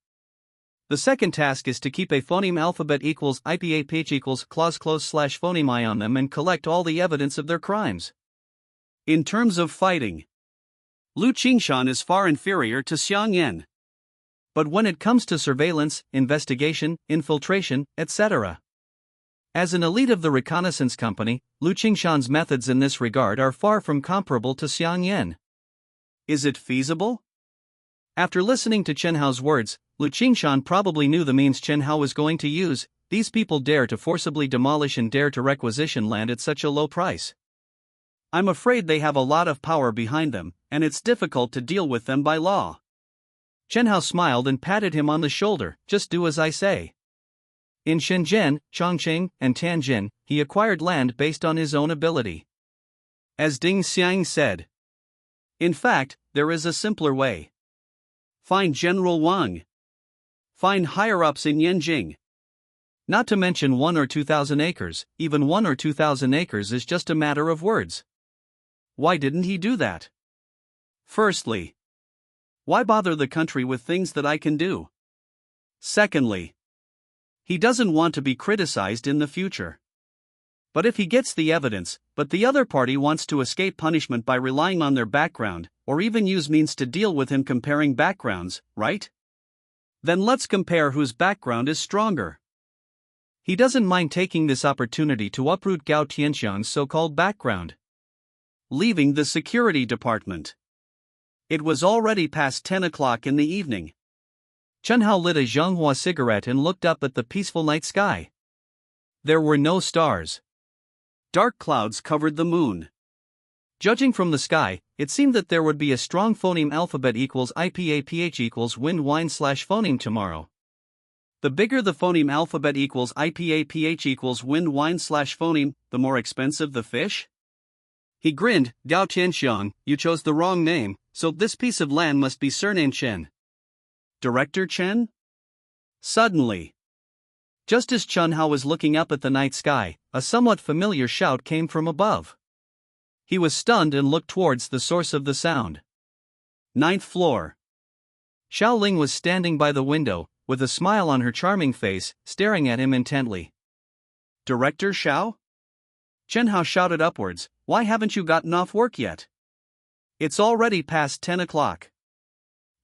The second task is to keep a phoneme alphabet equals IPAPH equals clause close / phoneme I on them and collect all the evidence of their crimes. In terms of fighting, Lu Qingshan is far inferior to Xiang Yan. But when it comes to surveillance, investigation, infiltration, etc. As an elite of the reconnaissance company, Lu Qingshan's methods in this regard are far from comparable to Xiang Yan. Is it feasible? After listening to Chen Hao's words, Lu Qingshan probably knew the means Chen Hao was going to use. These people dare to forcibly demolish and dare to requisition land at such a low price. I'm afraid they have a lot of power behind them, and it's difficult to deal with them by law. Chen Hao smiled and patted him on the shoulder. Just do as I say. In Shenzhen, Chongqing, and Tianjin, he acquired land based on his own ability. As Ding Xiang said. In fact, there is a simpler way. Find General Wang. Find higher-ups in Yanjing. Not to mention 1 or 2,000 acres. Even 1 or 2,000 acres is just a matter of words. Why didn't he do that? Firstly, why bother the country with things that I can do? Secondly, he doesn't want to be criticized in the future. But if he gets the evidence, but the other party wants to escape punishment by relying on their background, or even use means to deal with him comparing backgrounds, right? Then let's compare whose background is stronger. He doesn't mind taking this opportunity to uproot Gao Tianxiang's so-called background. Leaving the security department. It was already past 10 o'clock in the evening. Chen Hao lit a Zhonghua cigarette and looked up at the peaceful night sky. There were no stars. Dark clouds covered the moon. Judging from the sky, it seemed that there would be a strong phoneme alphabet equals IPAPH equals wind wine / phoneme tomorrow. The bigger the phoneme alphabet equals IPAPH equals wind wine / phoneme, the more expensive the fish? He grinned. Gao Tianxiang, you chose the wrong name, so this piece of land must be surname Chen. Director Chen? Suddenly, just as Chen Hao was looking up at the night sky, a somewhat familiar shout came from above. He was stunned and looked towards the source of the sound. 9th floor. Xiao Ling was standing by the window, with a smile on her charming face, staring at him intently. Director Xiao? Chen Hao shouted upwards, why haven't you gotten off work yet? It's already past 10 o'clock.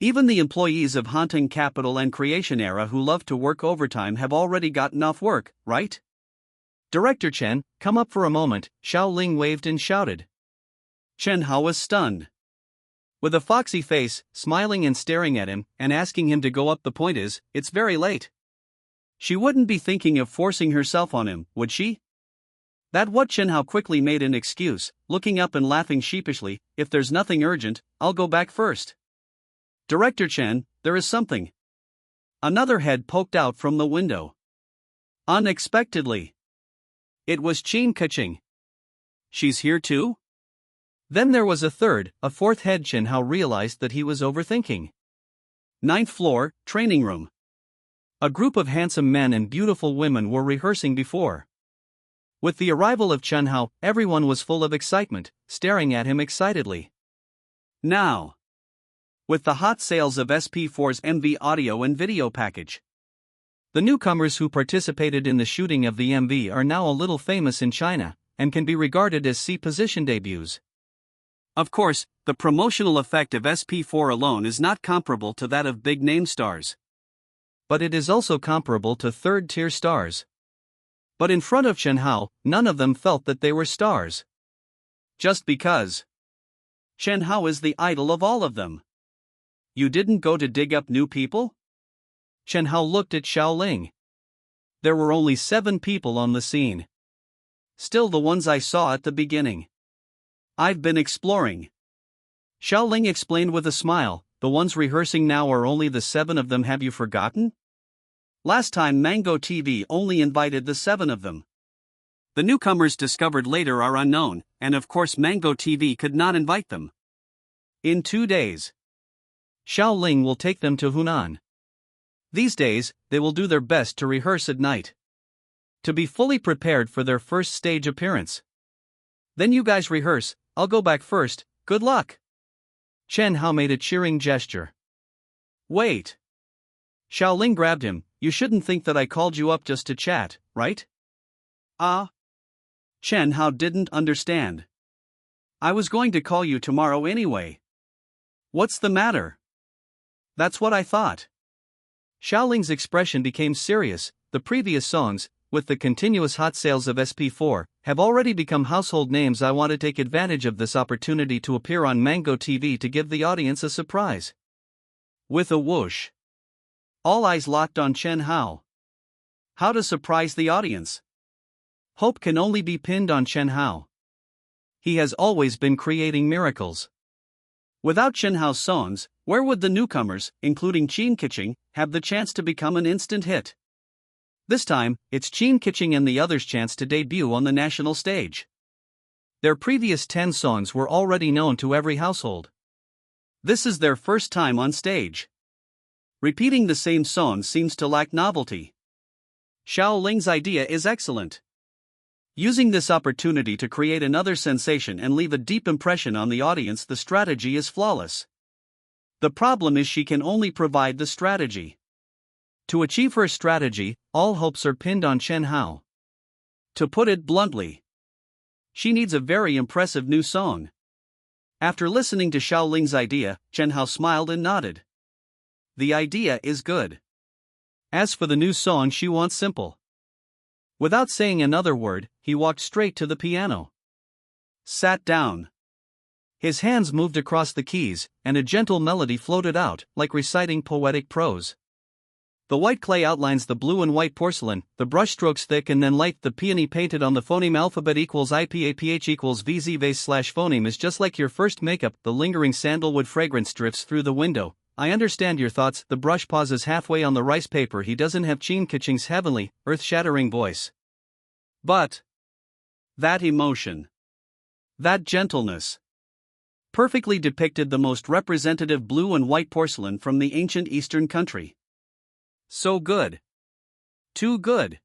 Even the employees of Haunting Capital and Creation Era who love to work overtime have already gotten off work, right? Director Chen, come up for a moment, Xiao Ling waved and shouted. Chen Hao was stunned. With a foxy face, smiling and staring at him, and asking him to go up. The point is, it's very late. She wouldn't be thinking of forcing herself on him, would she? That what Chen Hao quickly made an excuse, looking up and laughing sheepishly, if there's nothing urgent, I'll go back first. Director Chen, there is something. Another head poked out from the window. Unexpectedly. It was Qin Kaching. She's here too? Then there was a fourth head. Chen Hao realized that he was overthinking. 9th floor, training room. A group of handsome men and beautiful women were rehearsing before. With the arrival of Chen Hao, everyone was full of excitement, staring at him excitedly. Now, with the hot sales of SP4's MV audio and video package, the newcomers who participated in the shooting of the MV are now a little famous in China, and can be regarded as C-position debuts. Of course, the promotional effect of SP4 alone is not comparable to that of big-name stars. But it is also comparable to third-tier stars. But in front of Chen Hao, none of them felt that they were stars. Just because Chen Hao is the idol of all of them. You didn't go to dig up new people? Chen Hao looked at Xiaoling. There were only 7 people on the scene. Still the ones I saw at the beginning. I've been exploring. Xiaoling explained with a smile, the ones rehearsing now are only the 7 of them, have you forgotten? Last time Mango TV only invited the 7 of them. The newcomers discovered later are unknown, and of course Mango TV could not invite them. In 2 days, Xiaoling will take them to Hunan. These days, they will do their best to rehearse at night, to be fully prepared for their first stage appearance. Then you guys rehearse, I'll go back first, good luck. Chen Hao made a cheering gesture. Wait. Xiaoling grabbed him, you shouldn't think that I called you up just to chat, right? Chen Hao didn't understand. I was going to call you tomorrow anyway. What's the matter? That's what I thought. Xiaoling's expression became serious. The previous songs, with the continuous hot sales of SP4, have already become household names. I want to take advantage of this opportunity to appear on Mango TV to give the audience a surprise. With a whoosh, all eyes locked on Chen Hao. How to surprise the audience? Hope can only be pinned on Chen Hao. He has always been creating miracles. Without Chen Hao's songs, where would the newcomers, including Qin Kiching, have the chance to become an instant hit? This time, it's Qin Kiching and the others' chance to debut on the national stage. Their previous 10 songs were already known to every household. This is their first time on stage. Repeating the same song seems to lack novelty. Xiaoling's idea is excellent. Using this opportunity to create another sensation and leave a deep impression on the audience, the strategy is flawless. The problem is she can only provide the strategy. To achieve her strategy, all hopes are pinned on Chen Hao. To put it bluntly, she needs a very impressive new song. After listening to Xiaoling's idea, Chen Hao smiled and nodded. The idea is good. As for the new song, she wants simple. Without saying another word, he walked straight to the piano. Sat down. His hands moved across the keys, and a gentle melody floated out, like reciting poetic prose. The white clay outlines the blue and white porcelain, the brushstrokes thick and then light, the peony painted on the phoneme alphabet equals IPAPH equals VZ vase / phoneme is just like your first makeup, the lingering sandalwood fragrance drifts through the window. I understand your thoughts. The brush pauses halfway on the rice paper. He doesn't have Qin Kiching's heavenly, earth-shattering voice. But that emotion, that gentleness, perfectly depicted the most representative blue and white porcelain from the ancient Eastern country. So good. Too good.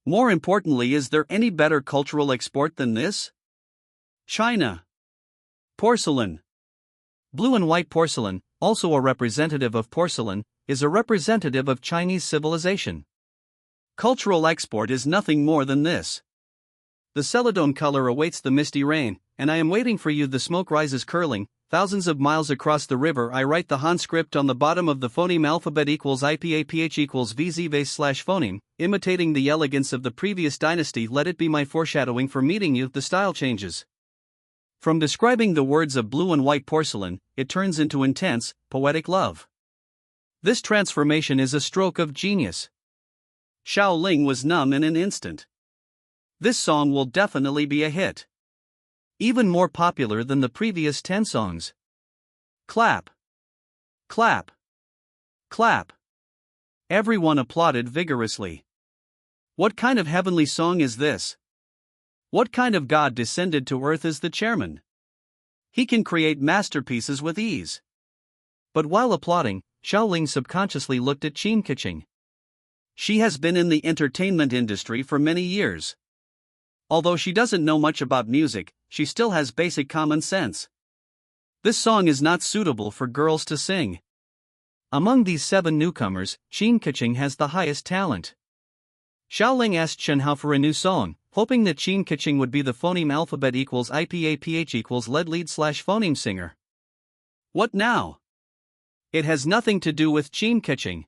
More importantly, is there any better cultural export than this? China. Porcelain. Blue and white porcelain, also a representative of porcelain, is a representative of Chinese civilization. Cultural export is nothing more than this. The celadone color awaits the misty rain, and I am waiting for you. The smoke rises curling, thousands of miles across the river. I write the Han script on the bottom of the phoneme alphabet equals IPAPH equals VZ vase / phoneme, imitating the elegance of the previous dynasty. Let it be my foreshadowing for meeting you. The style changes. From describing the words of blue and white porcelain, it turns into intense, poetic love. This transformation is a stroke of genius. Xiaoling was numb in an instant. This song will definitely be a hit. Even more popular than the previous 10 songs. Clap. Clap. Clap. Everyone applauded vigorously. What kind of heavenly song is this? What kind of god descended to earth is the chairman? He can create masterpieces with ease. But while applauding, Xiaoling subconsciously looked at Qin Kiching. She has been in the entertainment industry for many years. Although she doesn't know much about music, she still has basic common sense. This song is not suitable for girls to sing. Among these 7 newcomers, Qin Kiching has the highest talent. Xiaoling asked Chen Hao for a new song, hoping that Qin Keqing would be the phoneme alphabet equals IPAPH equals lead/phoneme singer. What now? It has nothing to do with Qin Keqing.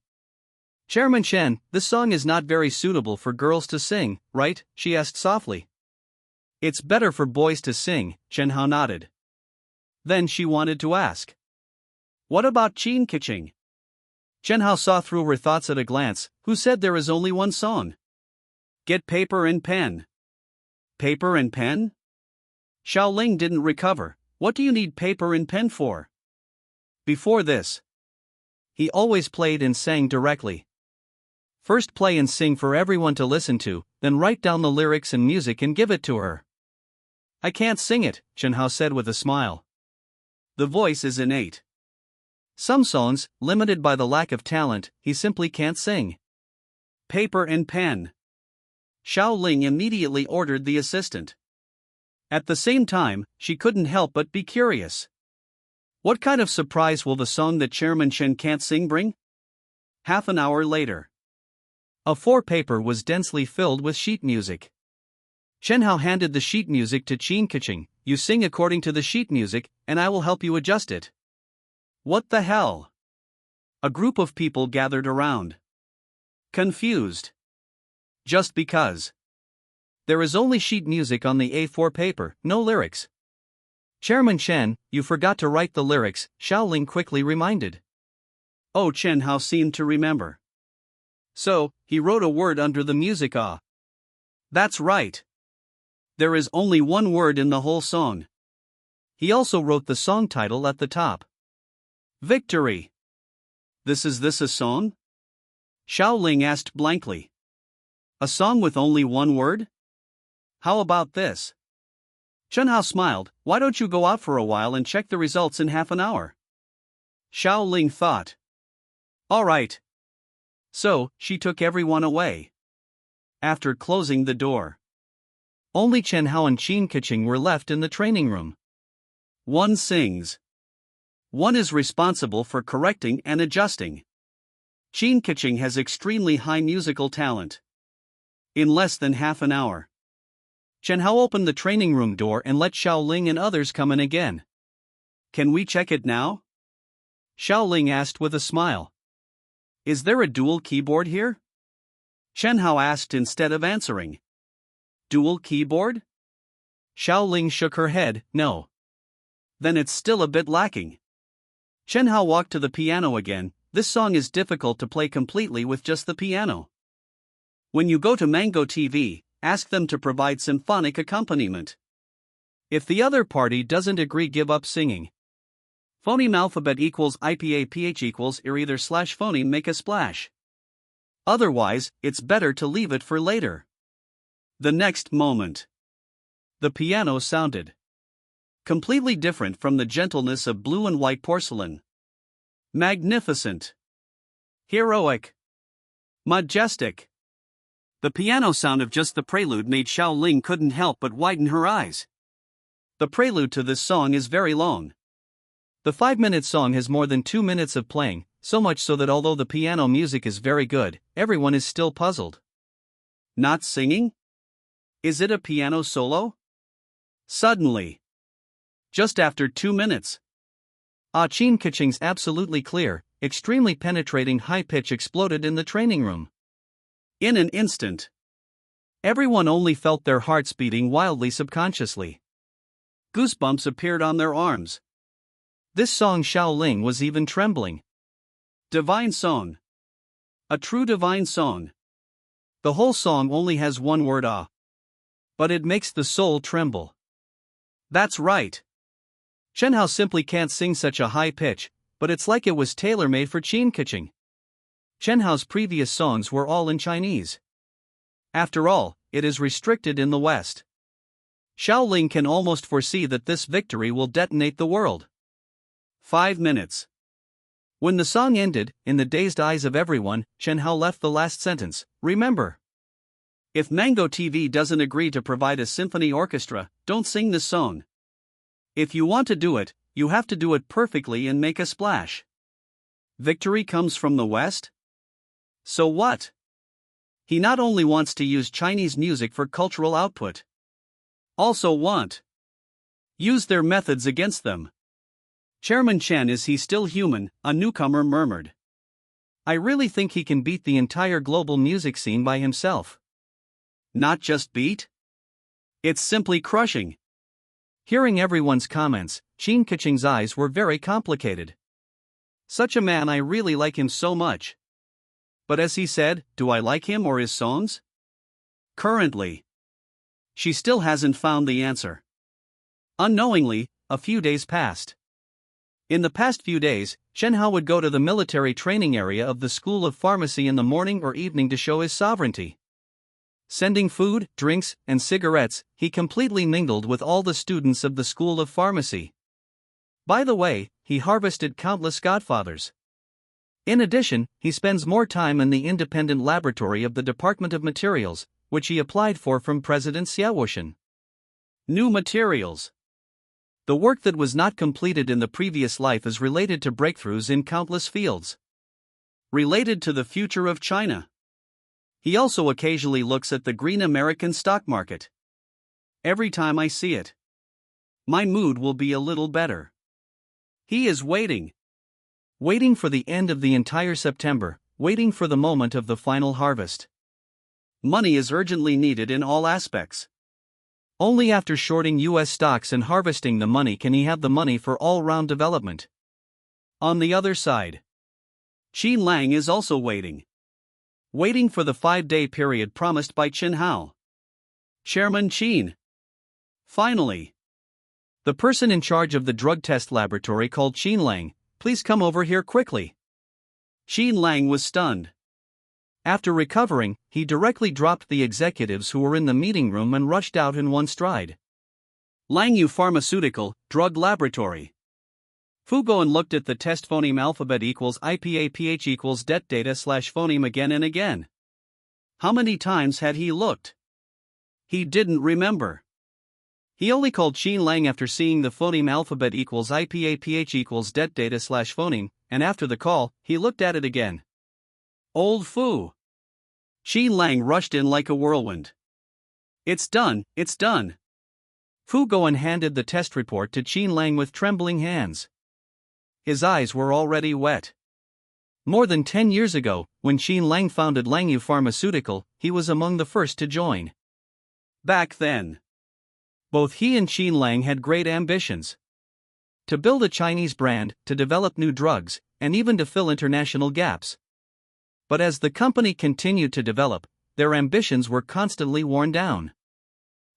Chairman Chen, this song is not very suitable for girls to sing, right? She asked softly. It's better for boys to sing, Chen Hao nodded. Then she wanted to ask. What about Qin Keqing? Chen Hao saw through her thoughts at a glance. Who said there is only one song? Get paper and pen. Paper and pen? Xiaoling didn't recover. What do you need paper and pen for? Before this, he always played and sang directly. First play and sing for everyone to listen to, then write down the lyrics and music and give it to her. I can't sing it, Chen Hao said with a smile. The voice is innate. Some songs, limited by the lack of talent, he simply can't sing. Paper and pen. Xiaoling immediately ordered the assistant. At the same time, she couldn't help but be curious. What kind of surprise will the song that Chairman Chen can't sing bring? Half an hour later. A 4-paper was densely filled with sheet music. Chen Hao handed the sheet music to Qin Keqing. You sing according to the sheet music, and I will help you adjust it. What the hell? A group of people gathered around. Confused. Just because. There is only sheet music on the A4 paper, no lyrics. Chairman Chen, you forgot to write the lyrics, Xiaoling quickly reminded. Oh, Chen Hao seemed to remember. So, he wrote a word under the music. That's right. There is only one word in the whole song. He also wrote the song title at the top. Victory. This a song? Xiaoling asked blankly. A song with only one word? How about this? Chen Hao smiled. Why don't you go out for a while and check the results in half an hour? Xiaoling thought. All right. So, she took everyone away. After closing the door, only Chen Hao and Qin Keqing were left in the training room. One sings. One is responsible for correcting and adjusting. Qin Keqing has extremely high musical talent. In less than half an hour, Chen Hao opened the training room door and let Xiaoling and others come in again. Can we check it now? Xiaoling asked with a smile. Is there a dual keyboard here? Chen Hao asked instead of answering. Dual keyboard? Xiaoling shook her head, no. Then it's still a bit lacking. Chen Hao walked to the piano again. This song is difficult to play completely with just the piano. When you go to Mango TV, ask them to provide symphonic accompaniment. If the other party doesn't agree, give up singing. Phoneme alphabet equals IPAPH equals either/phoneme make a splash. Otherwise, it's better to leave it for later. The next moment, the piano sounded completely different from the gentleness of blue and white porcelain. Magnificent. Heroic. Majestic. The piano sound of just the prelude made Xiaoling couldn't help but widen her eyes. The prelude to this song is very long. The 5-minute song has more than 2 minutes of playing, so much so that although the piano music is very good, everyone is still puzzled. Not singing? Is it a piano solo? Suddenly, just after 2 minutes, Qin Keqing's absolutely clear, extremely penetrating high pitch exploded in the training room. In an instant, everyone only felt their hearts beating wildly subconsciously. Goosebumps appeared on their arms. This song Xiaoling was even trembling. Divine song. A true divine song. The whole song only has one word but it makes the soul tremble. That's right. Chen Hao simply can't sing such a high pitch, but it's like it was tailor-made for Qin Keqing. Chen Hao's previous songs were all in Chinese. After all, it is restricted in the West. Xiaoling can almost foresee that this victory will detonate the world. 5 minutes. When the song ended, in the dazed eyes of everyone, Chen Hao left the last sentence, remember. If Mango TV doesn't agree to provide a symphony orchestra, don't sing this song. If you want to do it, you have to do it perfectly and make a splash. Victory comes from the West? So what? He not only wants to use Chinese music for cultural output, also use their methods against them. Chairman Chen, is he still human? A newcomer murmured. I really think he can beat the entire global music scene by himself. Not just beat? It's simply crushing. Hearing everyone's comments, Qin Keqing's eyes were very complicated. Such a man, I really like him so much. But as he said, do I like him or his songs? Currently, she still hasn't found the answer. Unknowingly, a few days passed. In the past few days, Shen Hao would go to the military training area of the School of Pharmacy in the morning or evening to show his sovereignty. Sending food, drinks, and cigarettes, he completely mingled with all the students of the School of Pharmacy. By the way, he harvested countless godfathers. In addition, he spends more time in the independent laboratory of the Department of Materials, which he applied for from President Xiaowushan. New materials. The work that was not completed in the previous life is related to breakthroughs in countless fields. Related to the future of China. He also occasionally looks at the green American stock market. Every time I see it, my mood will be a little better. He is waiting. Waiting for the end of the entire September, waiting for the moment of the final harvest. Money is urgently needed in all aspects. Only after shorting US stocks and harvesting the money can he have the money for all-round development. On the other side, Qin Lang is also waiting. Waiting for the 5-day period promised by Chen Hao. Chairman Qin. Finally. The person in charge of the drug test laboratory called Qin Lang, please come over here quickly. Qin Lang was stunned. After recovering, he directly dropped the executives who were in the meeting room and rushed out in one stride. Langyu Pharmaceutical, Drug Laboratory. Fu Guoan looked at the test phoneme alphabet equals IPAPH equals det data slash phoneme again and again. How many times had he looked? He didn't remember. He only called Qin Lang after seeing the phoneme alphabet equals IPAPH equals det data slash phoneme, and after the call, he looked at it again. Old Fu. Qin Lang rushed in like a whirlwind. It's done, it's done. Fu Guoan handed the test report to Qin Lang with trembling hands. His eyes were already wet. More than 10 years ago, when Qin Lang founded Langyu Pharmaceutical, he was among the first to join. Back then, both he and Qin Lang had great ambitions. To build a Chinese brand, to develop new drugs, and even to fill international gaps. But as the company continued to develop, their ambitions were constantly worn down.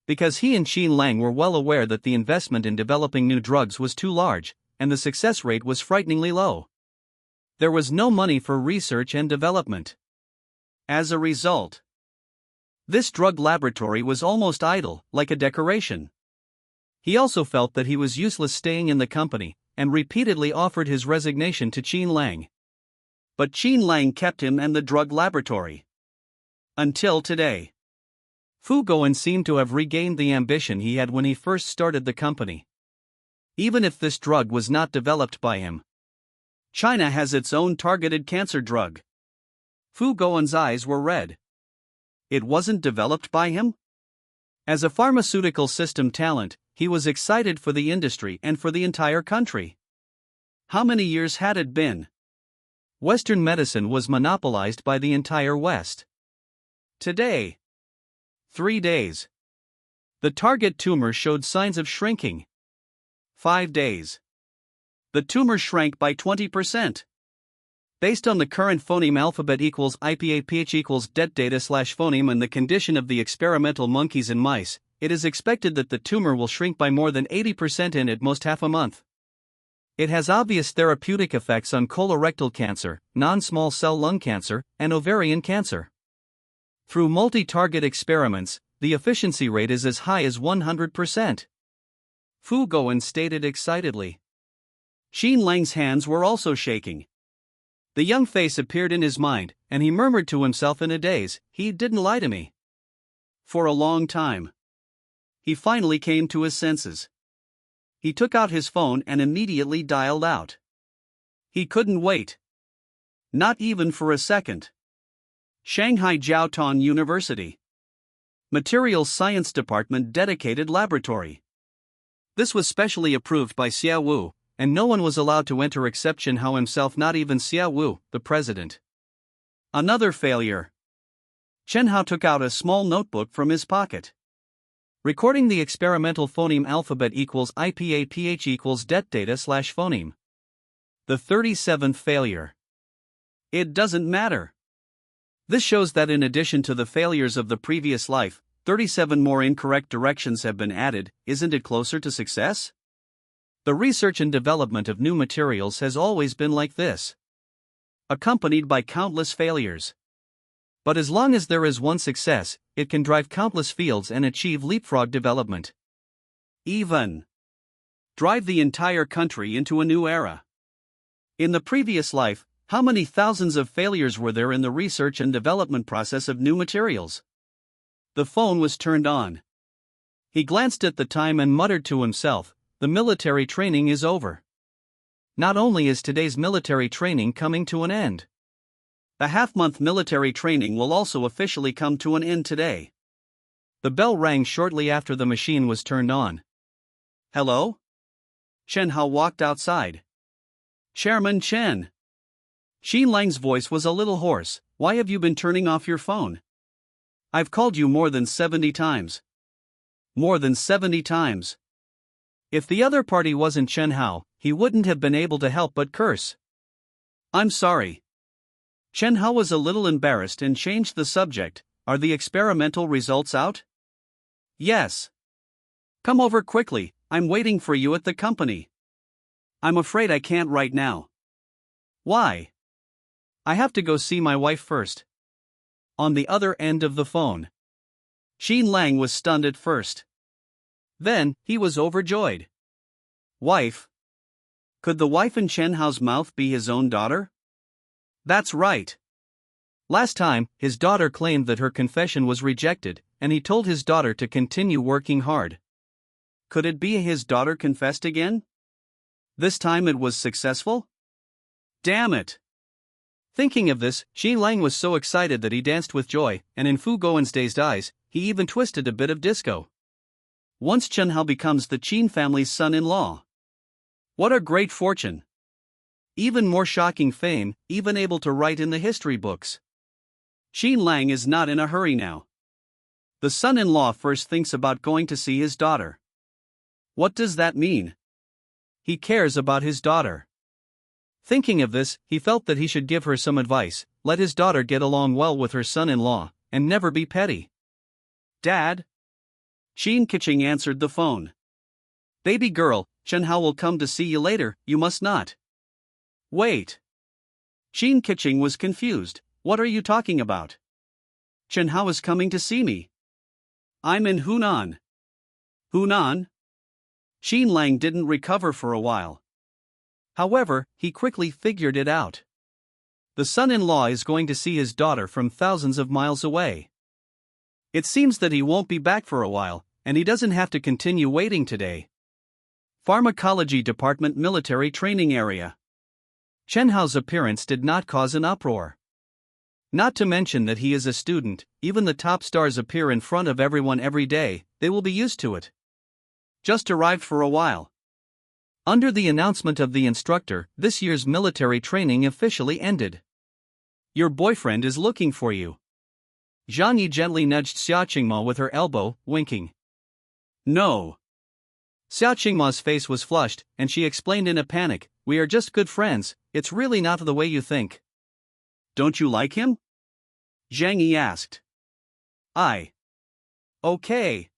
Because he and Qin Lang were well aware that the investment in developing new drugs was too large, and the success rate was frighteningly low. There was no money for research and development. As a result, this drug laboratory was almost idle, like a decoration. He also felt that he was useless staying in the company, and repeatedly offered his resignation to Qin Lang. But Qin Lang kept him and the drug laboratory. Until today. Fu Guoan seemed to have regained the ambition he had when he first started the company. Even if this drug was not developed by him, China has its own targeted cancer drug. Fu Guoan's eyes were red. It wasn't developed by him? As a pharmaceutical system talent, he was excited for the industry and for the entire country. How many years had it been? Western medicine was monopolized by the entire West. Today, 3 days. The target tumor showed signs of shrinking. 5 days. The tumor shrank by 20%. Based on the current phoneme alphabet equals IPAPH equals det data slash phoneme and the condition of the experimental monkeys and mice, it is expected that the tumor will shrink by more than 80% in at most half a month. It has obvious therapeutic effects on colorectal cancer, non-small cell lung cancer, and ovarian cancer. Through multi-target experiments, the efficiency rate is as high as 100%. Fu Guoan stated excitedly. Qin Lang's hands were also shaking. The young face appeared in his mind, and he murmured to himself in a daze, he didn't lie to me. For a long time, he finally came to his senses. He took out his phone and immediately dialed out. He couldn't wait. Not even for a second. Shanghai Jiaotong University. Materials Science Department dedicated laboratory. This was specially approved by Xia Wu, and no one was allowed to enter except Chen Hao himself, not even Xia Wu, the president. Another failure. Chen Hao took out a small notebook from his pocket. Recording the experimental phoneme alphabet equals IPAPH equals det data slash phoneme. The 37th failure. It doesn't matter. This shows that in addition to the failures of the previous life, 37 more incorrect directions have been added. Isn't it closer to success? The research and development of new materials has always been like this, accompanied by countless failures. But as long as there is one success, it can drive countless fields and achieve leapfrog development. Even drive the entire country into a new era. In the previous life, how many thousands of failures were there in the research and development process of new materials? The phone was turned on. He glanced at the time and muttered to himself, "The military training is over." Not only is today's military training coming to an end, the half-month military training will also officially come to an end today. The bell rang shortly after the machine was turned on. "Hello?" Chen Hao walked outside. "Chairman Chen." Xin Lang's voice was a little hoarse. "Why have you been turning off your phone? I've called you more than 70 times. More than 70 times. If the other party wasn't Chen Hao, he wouldn't have been able to help but curse. "I'm sorry." Chen Hao was a little embarrassed and changed the subject. "Are the experimental results out?" "Yes." "Come over quickly, I'm waiting for you at the company." "I'm afraid I can't right now." "Why?" "I have to go see my wife first." On the other end of the phone, Xin Lang was stunned at first. Then, he was overjoyed. Wife? Could the wife in Chen Hao's mouth be his own daughter? That's right. Last time, his daughter claimed that her confession was rejected, and he told his daughter to continue working hard. Could it be his daughter confessed again? This time it was successful? Damn it! Thinking of this, Xin Lang was so excited that he danced with joy, and in Fu Goen's dazed eyes, he even twisted a bit of disco. Once Chen Hao becomes the Qin family's son-in-law. What a great fortune! Even more shocking fame, even able to write in the history books. Xin Lang is not in a hurry now. The son-in-law first thinks about going to see his daughter. What does that mean? He cares about his daughter. Thinking of this, he felt that he should give her some advice, let his daughter get along well with her son-in-law, and never be petty. Dad? Xin Keqing answered the phone. Baby girl, Chen Hao will come to see you later, you must not. Wait. Xin Keqing was confused. What are you talking about? Chen Hao is coming to see me. I'm in Hunan. Hunan? Xin Lang didn't recover for a while. However, he quickly figured it out. The son-in-law is going to see his daughter from thousands of miles away. It seems that he won't be back for a while, and he doesn't have to continue waiting today. Pharmacology Department Military Training Area. Chen Hao's appearance did not cause an uproar. Not to mention that he is a student, even the top stars appear in front of everyone every day, they will be used to it. Just arrived for a while. Under the announcement of the instructor, this year's military training officially ended. Your boyfriend is looking for you. Zhang Yi gently nudged Xia Qingma with her elbow, winking. No. Xia Qingma's face was flushed, and she explained in a panic, we are just good friends, it's really not the way you think. Don't you like him? Zhang Yi asked. Okay.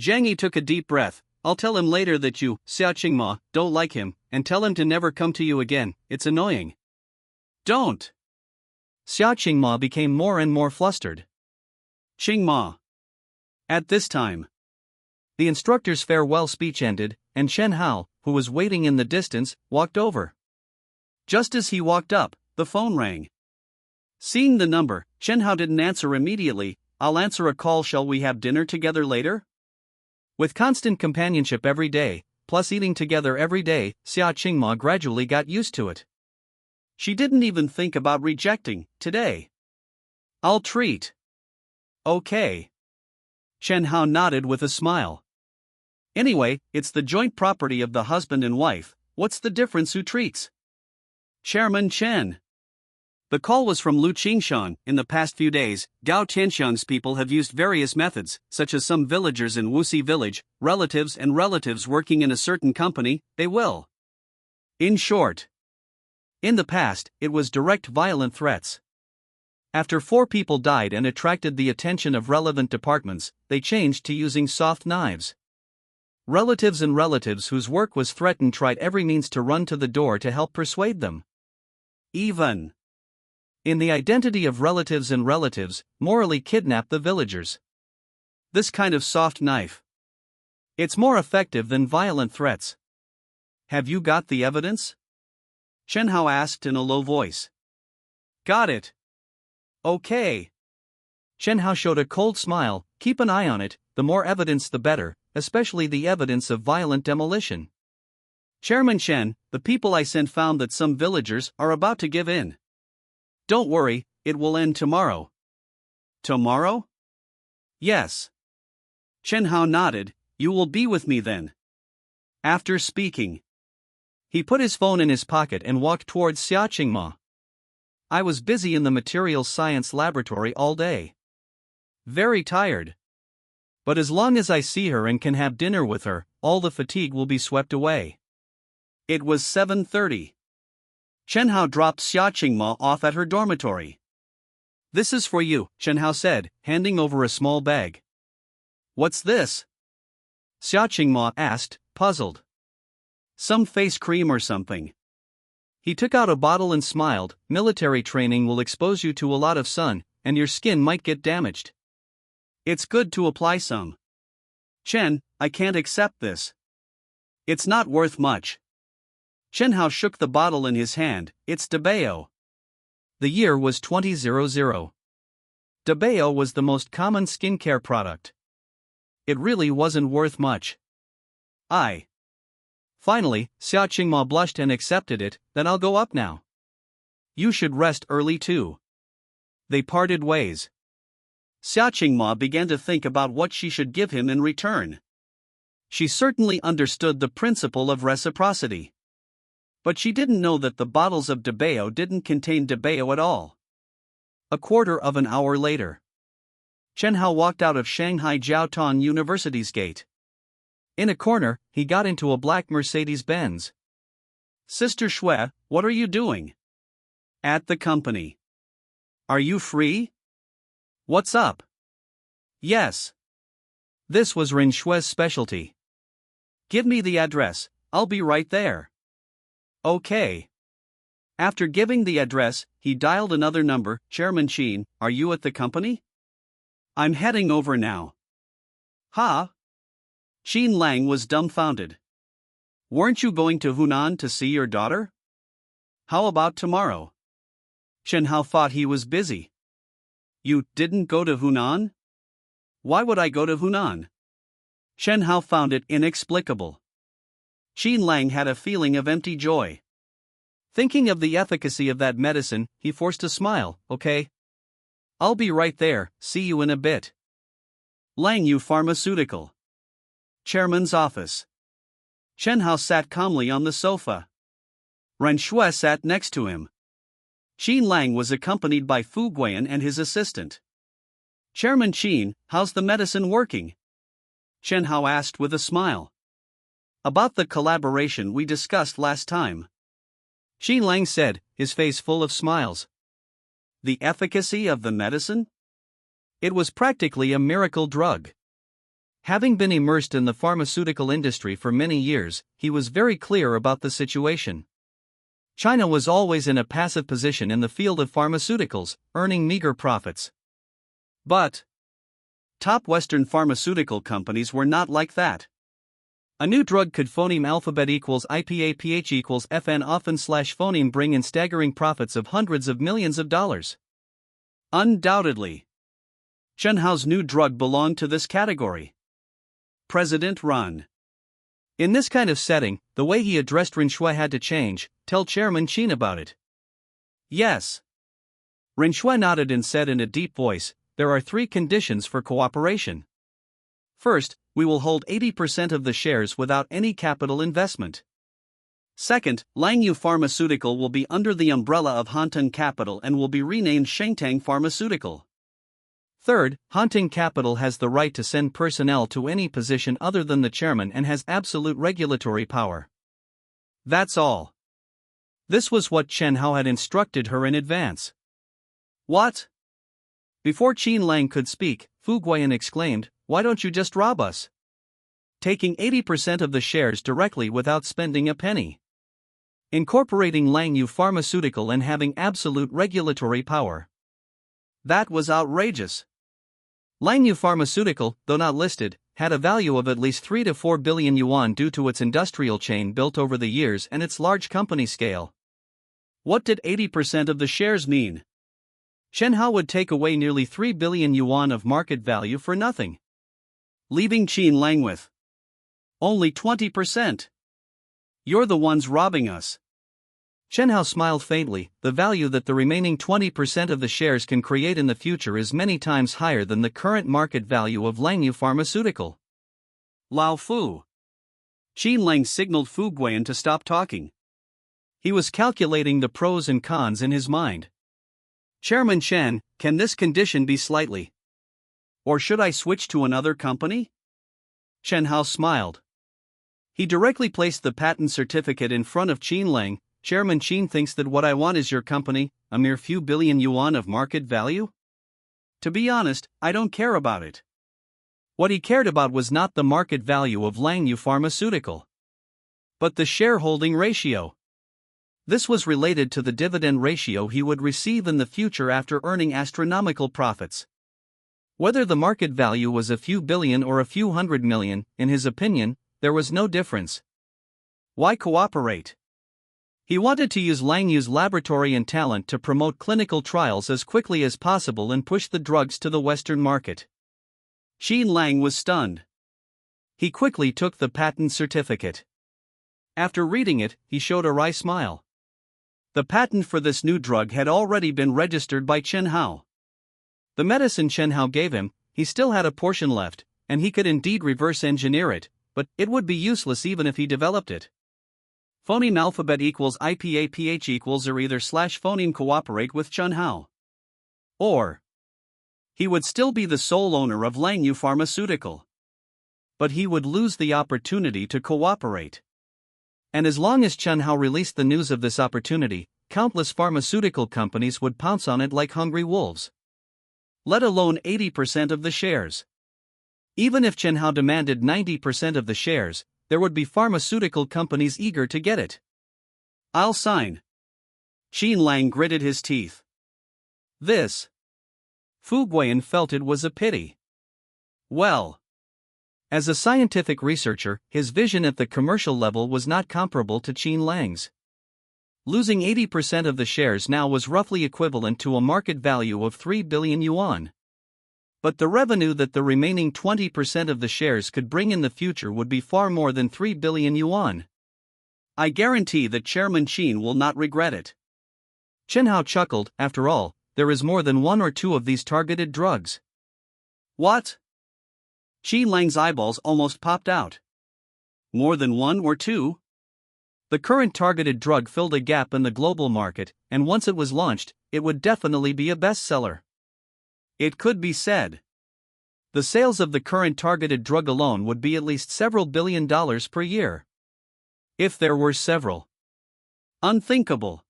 Zhang Yi took a deep breath. I'll tell him later that you, Xia Qingma, don't like him, and tell him to never come to you again, it's annoying. Don't! Xia Qingma became more and more flustered. Qingma. At this time, the instructor's farewell speech ended, and Chen Hao, who was waiting in the distance, walked over. Just as he walked up, the phone rang. Seeing the number, Chen Hao didn't answer immediately. I'll answer a call. Shall we have dinner together later? With constant companionship every day, plus eating together every day, Xia Qingma gradually got used to it. She didn't even think about rejecting, today. I'll treat. Okay. Chen Hao nodded with a smile. Anyway, it's the joint property of the husband and wife, what's the difference who treats? Chairman Chen. The call was from Lu Qingshan. In the past few days, Gao Tianxiang's people have used various methods, such as some villagers in Wuxi village, relatives working in a certain company, they will. In short. In the past, it was direct violent threats. After 4 people died and attracted the attention of relevant departments, they changed to using soft knives. Relatives whose work was threatened tried every means to run to the door to help persuade them. Even in the identity of relatives morally kidnap the villagers. This kind of soft knife. It's more effective than violent threats. Have you got the evidence? Chen Hao asked in a low voice. Got it. Okay. Chen Hao showed a cold smile. Keep an eye on it, the more evidence the better, especially the evidence of violent demolition. Chairman Chen, the people I sent found that some villagers are about to give in. Don't worry, it will end tomorrow. Tomorrow? Yes. Chen Hao nodded. You will be with me then. After speaking, he put his phone in his pocket and walked towards Xiaqingma. I was busy in the materials science laboratory all day. Very tired. But as long as I see her and can have dinner with her, all the fatigue will be swept away. It was 7:30. Chen Hao dropped Xiaqingma off at her dormitory. This is for you, Chen Hao said, handing over a small bag. What's this? Xiaqingma asked, puzzled. Some face cream or something. He took out a bottle and smiled. Military training will expose you to a lot of sun, and your skin might get damaged. It's good to apply some. Chen, I can't accept this. It's not worth much. Chen Hao shook the bottle in his hand. It's Dabao. The year was 2000. Dabao was the most common skincare product. It really wasn't worth much. Finally, Xiaqingma blushed and accepted it. Then I'll go up now. You should rest early too. They parted ways. Xiaqingma began to think about what she should give him in return. She certainly understood the principle of reciprocity. But she didn't know that the bottles of Dabao didn't contain Dabao at all. A quarter of an hour later, Chen Hao walked out of Shanghai Jiaotong University's gate. In a corner, he got into a black Mercedes-Benz. Sister Shui, what are you doing? At the company. Are you free? What's up? Yes. This was Ren Shui's specialty. Give me the address, I'll be right there. Okay. After giving the address, he dialed another number. Chairman Qin, are you at the company? I'm heading over now. Huh? Qin Lang was dumbfounded. Weren't you going to Hunan to see your daughter? How about tomorrow? Chen Hao thought he was busy. You didn't go to Hunan? Why would I go to Hunan? Chen Hao found it inexplicable. Qin Lang had a feeling of empty joy. Thinking of the efficacy of that medicine, he forced a smile. Okay. I'll be right there, see you in a bit. Lang Yu Pharmaceutical. Chairman's office. Chen Hao sat calmly on the sofa. Ren Shui sat next to him. Qin Lang was accompanied by Fu Guiyan and his assistant. Chairman Qin, how's the medicine working? Chen Hao asked with a smile. About the collaboration we discussed last time. Qin Lang said, his face full of smiles. The efficacy of the medicine? It was practically a miracle drug. Having been immersed in the pharmaceutical industry for many years, he was very clear about the situation. China was always in a passive position in the field of pharmaceuticals, earning meager profits. But top Western pharmaceutical companies were not like that. A new drug could phoneme alphabet equals IPA PH equals FN often slash phoneme bring in staggering profits of hundreds of millions of dollars. Undoubtedly. Chen Hao's new drug belonged to this category. President Run. In this kind of setting, the way he addressed Ren Shui had to change. Tell Chairman Qin about it. Yes. Ren Shui nodded and said in a deep voice, "There are 3 conditions for cooperation. First, we will hold 80% of the shares without any capital investment. Second, Langyu Pharmaceutical will be under the umbrella of Hantung Capital and will be renamed Shengtang Pharmaceutical. Third, Hantung Capital has the right to send personnel to any position other than the chairman and has absolute regulatory power." That's all. This was what Chen Hao had instructed her in advance. What? Before Qin Lang could speak, Fu Guiyan exclaimed, "Why don't you just rob us? Taking 80% of the shares directly without spending a penny. Incorporating Langyu Pharmaceutical and having absolute regulatory power. That was outrageous." Langyu Pharmaceutical, though not listed, had a value of at least 3 to 4 billion yuan due to its industrial chain built over the years and its large company scale. What did 80% of the shares mean? Chen Hao would take away nearly 3 billion yuan of market value for nothing, leaving Qin Lang with only 20%. You're the ones robbing us. Chen Hao smiled faintly. The value that the remaining 20% of the shares can create in the future is many times higher than the current market value of Langyu Pharmaceutical. Lao Fu. Qin Lang signaled Fu Guiyan to stop talking. He was calculating the pros and cons in his mind. "Chairman Chen, can this condition be slightly? Or should I switch to another company?" Chen Hao smiled. He directly placed the patent certificate in front of Qin Lang. "Chairman Qin thinks that what I want is your company, a mere few billion yuan of market value? To be honest, I don't care about it." What he cared about was not the market value of Langyu Pharmaceutical, but the shareholding ratio. This was related to the dividend ratio he would receive in the future after earning astronomical profits. Whether the market value was a few billion or a few hundred million, in his opinion, there was no difference. Why cooperate? He wanted to use Langyu's laboratory and talent to promote clinical trials as quickly as possible and push the drugs to the Western market. Qin Lang was stunned. He quickly took the patent certificate. After reading it, he showed a wry smile. The patent for this new drug had already been registered by Chen Hao. The medicine Chen Hao gave him, he still had a portion left, and he could indeed reverse engineer it, but it would be useless even if he developed it. Phoneme alphabet equals IPAPH equals or either / phoneme cooperate with Chen Hao. Or he would still be the sole owner of Langyu Pharmaceutical. But he would lose the opportunity to cooperate. And as long as Chen Hao released the news of this opportunity, countless pharmaceutical companies would pounce on it like hungry wolves. Let alone 80% of the shares. Even if Chen Hao demanded 90% of the shares, there would be pharmaceutical companies eager to get it. "I'll sign." Qin Lang gritted his teeth. This. Fu Guiyan felt it was a pity. Well, as a scientific researcher, his vision at the commercial level was not comparable to Qin Lang's. Losing 80% of the shares now was roughly equivalent to a market value of 3 billion yuan. But the revenue that the remaining 20% of the shares could bring in the future would be far more than 3 billion yuan. "I guarantee that Chairman Qin will not regret it." Chen Hao chuckled. After all, there is more than one or two of these targeted drugs. What? Qin Lang's eyeballs almost popped out. More than one or two? The current targeted drug filled a gap in the global market, and once it was launched, it would definitely be a bestseller. It could be said. The sales of the current targeted drug alone would be at least several $billion per year. If there were several. Unthinkable.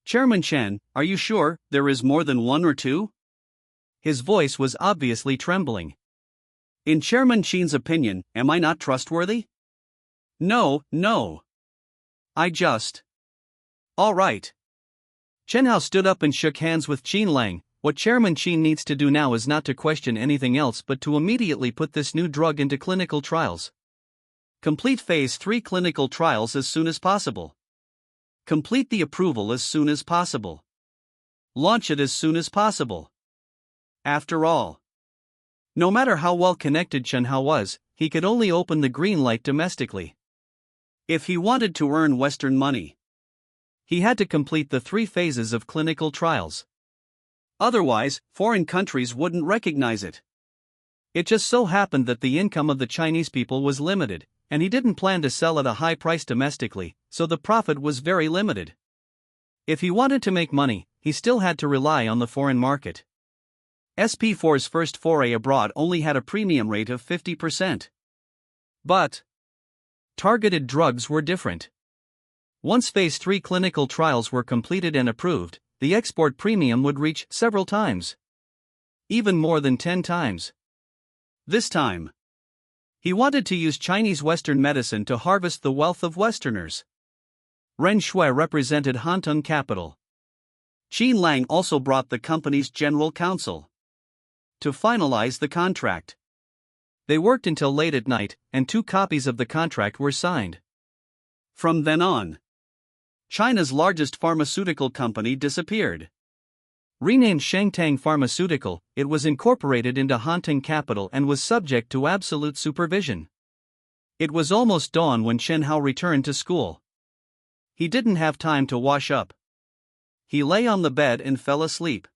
Chairman Chen, are you sure there is more than one or two? His voice was obviously trembling. In Chairman Qin's opinion, am I not trustworthy? No. I just. All right. Chen Hao stood up and shook hands with Qin Lang. What Chairman Qin needs to do now is not to question anything else but to immediately put this new drug into clinical trials. Complete Phase 3 clinical trials as soon as possible. Complete the approval as soon as possible. Launch it as soon as possible. After all, no matter how well connected Chen Hao was, he could only open the green light domestically. If he wanted to earn Western money, he had to complete the 3 phases of clinical trials. Otherwise, foreign countries wouldn't recognize it. It just so happened that the income of the Chinese people was limited, and he didn't plan to sell at a high price domestically, so the profit was very limited. If he wanted to make money, he still had to rely on the foreign market. SP4's first foray abroad only had a premium rate of 50%. But targeted drugs were different. Once Phase 3 clinical trials were completed and approved, the export premium would reach several times. Even more than 10 times. This time, he wanted to use Chinese Western medicine to harvest the wealth of Westerners. Ren Shui represented Hantung Capital. Qin Lang also brought the company's general counsel to finalize the contract. They worked until late at night, and 2 copies of the contract were signed. From then on, China's largest pharmaceutical company disappeared. Renamed Shengtang Pharmaceutical, it was incorporated into Hantung Capital and was subject to absolute supervision. It was almost dawn when Chen Hao returned to school. He didn't have time to wash up. He lay on the bed and fell asleep.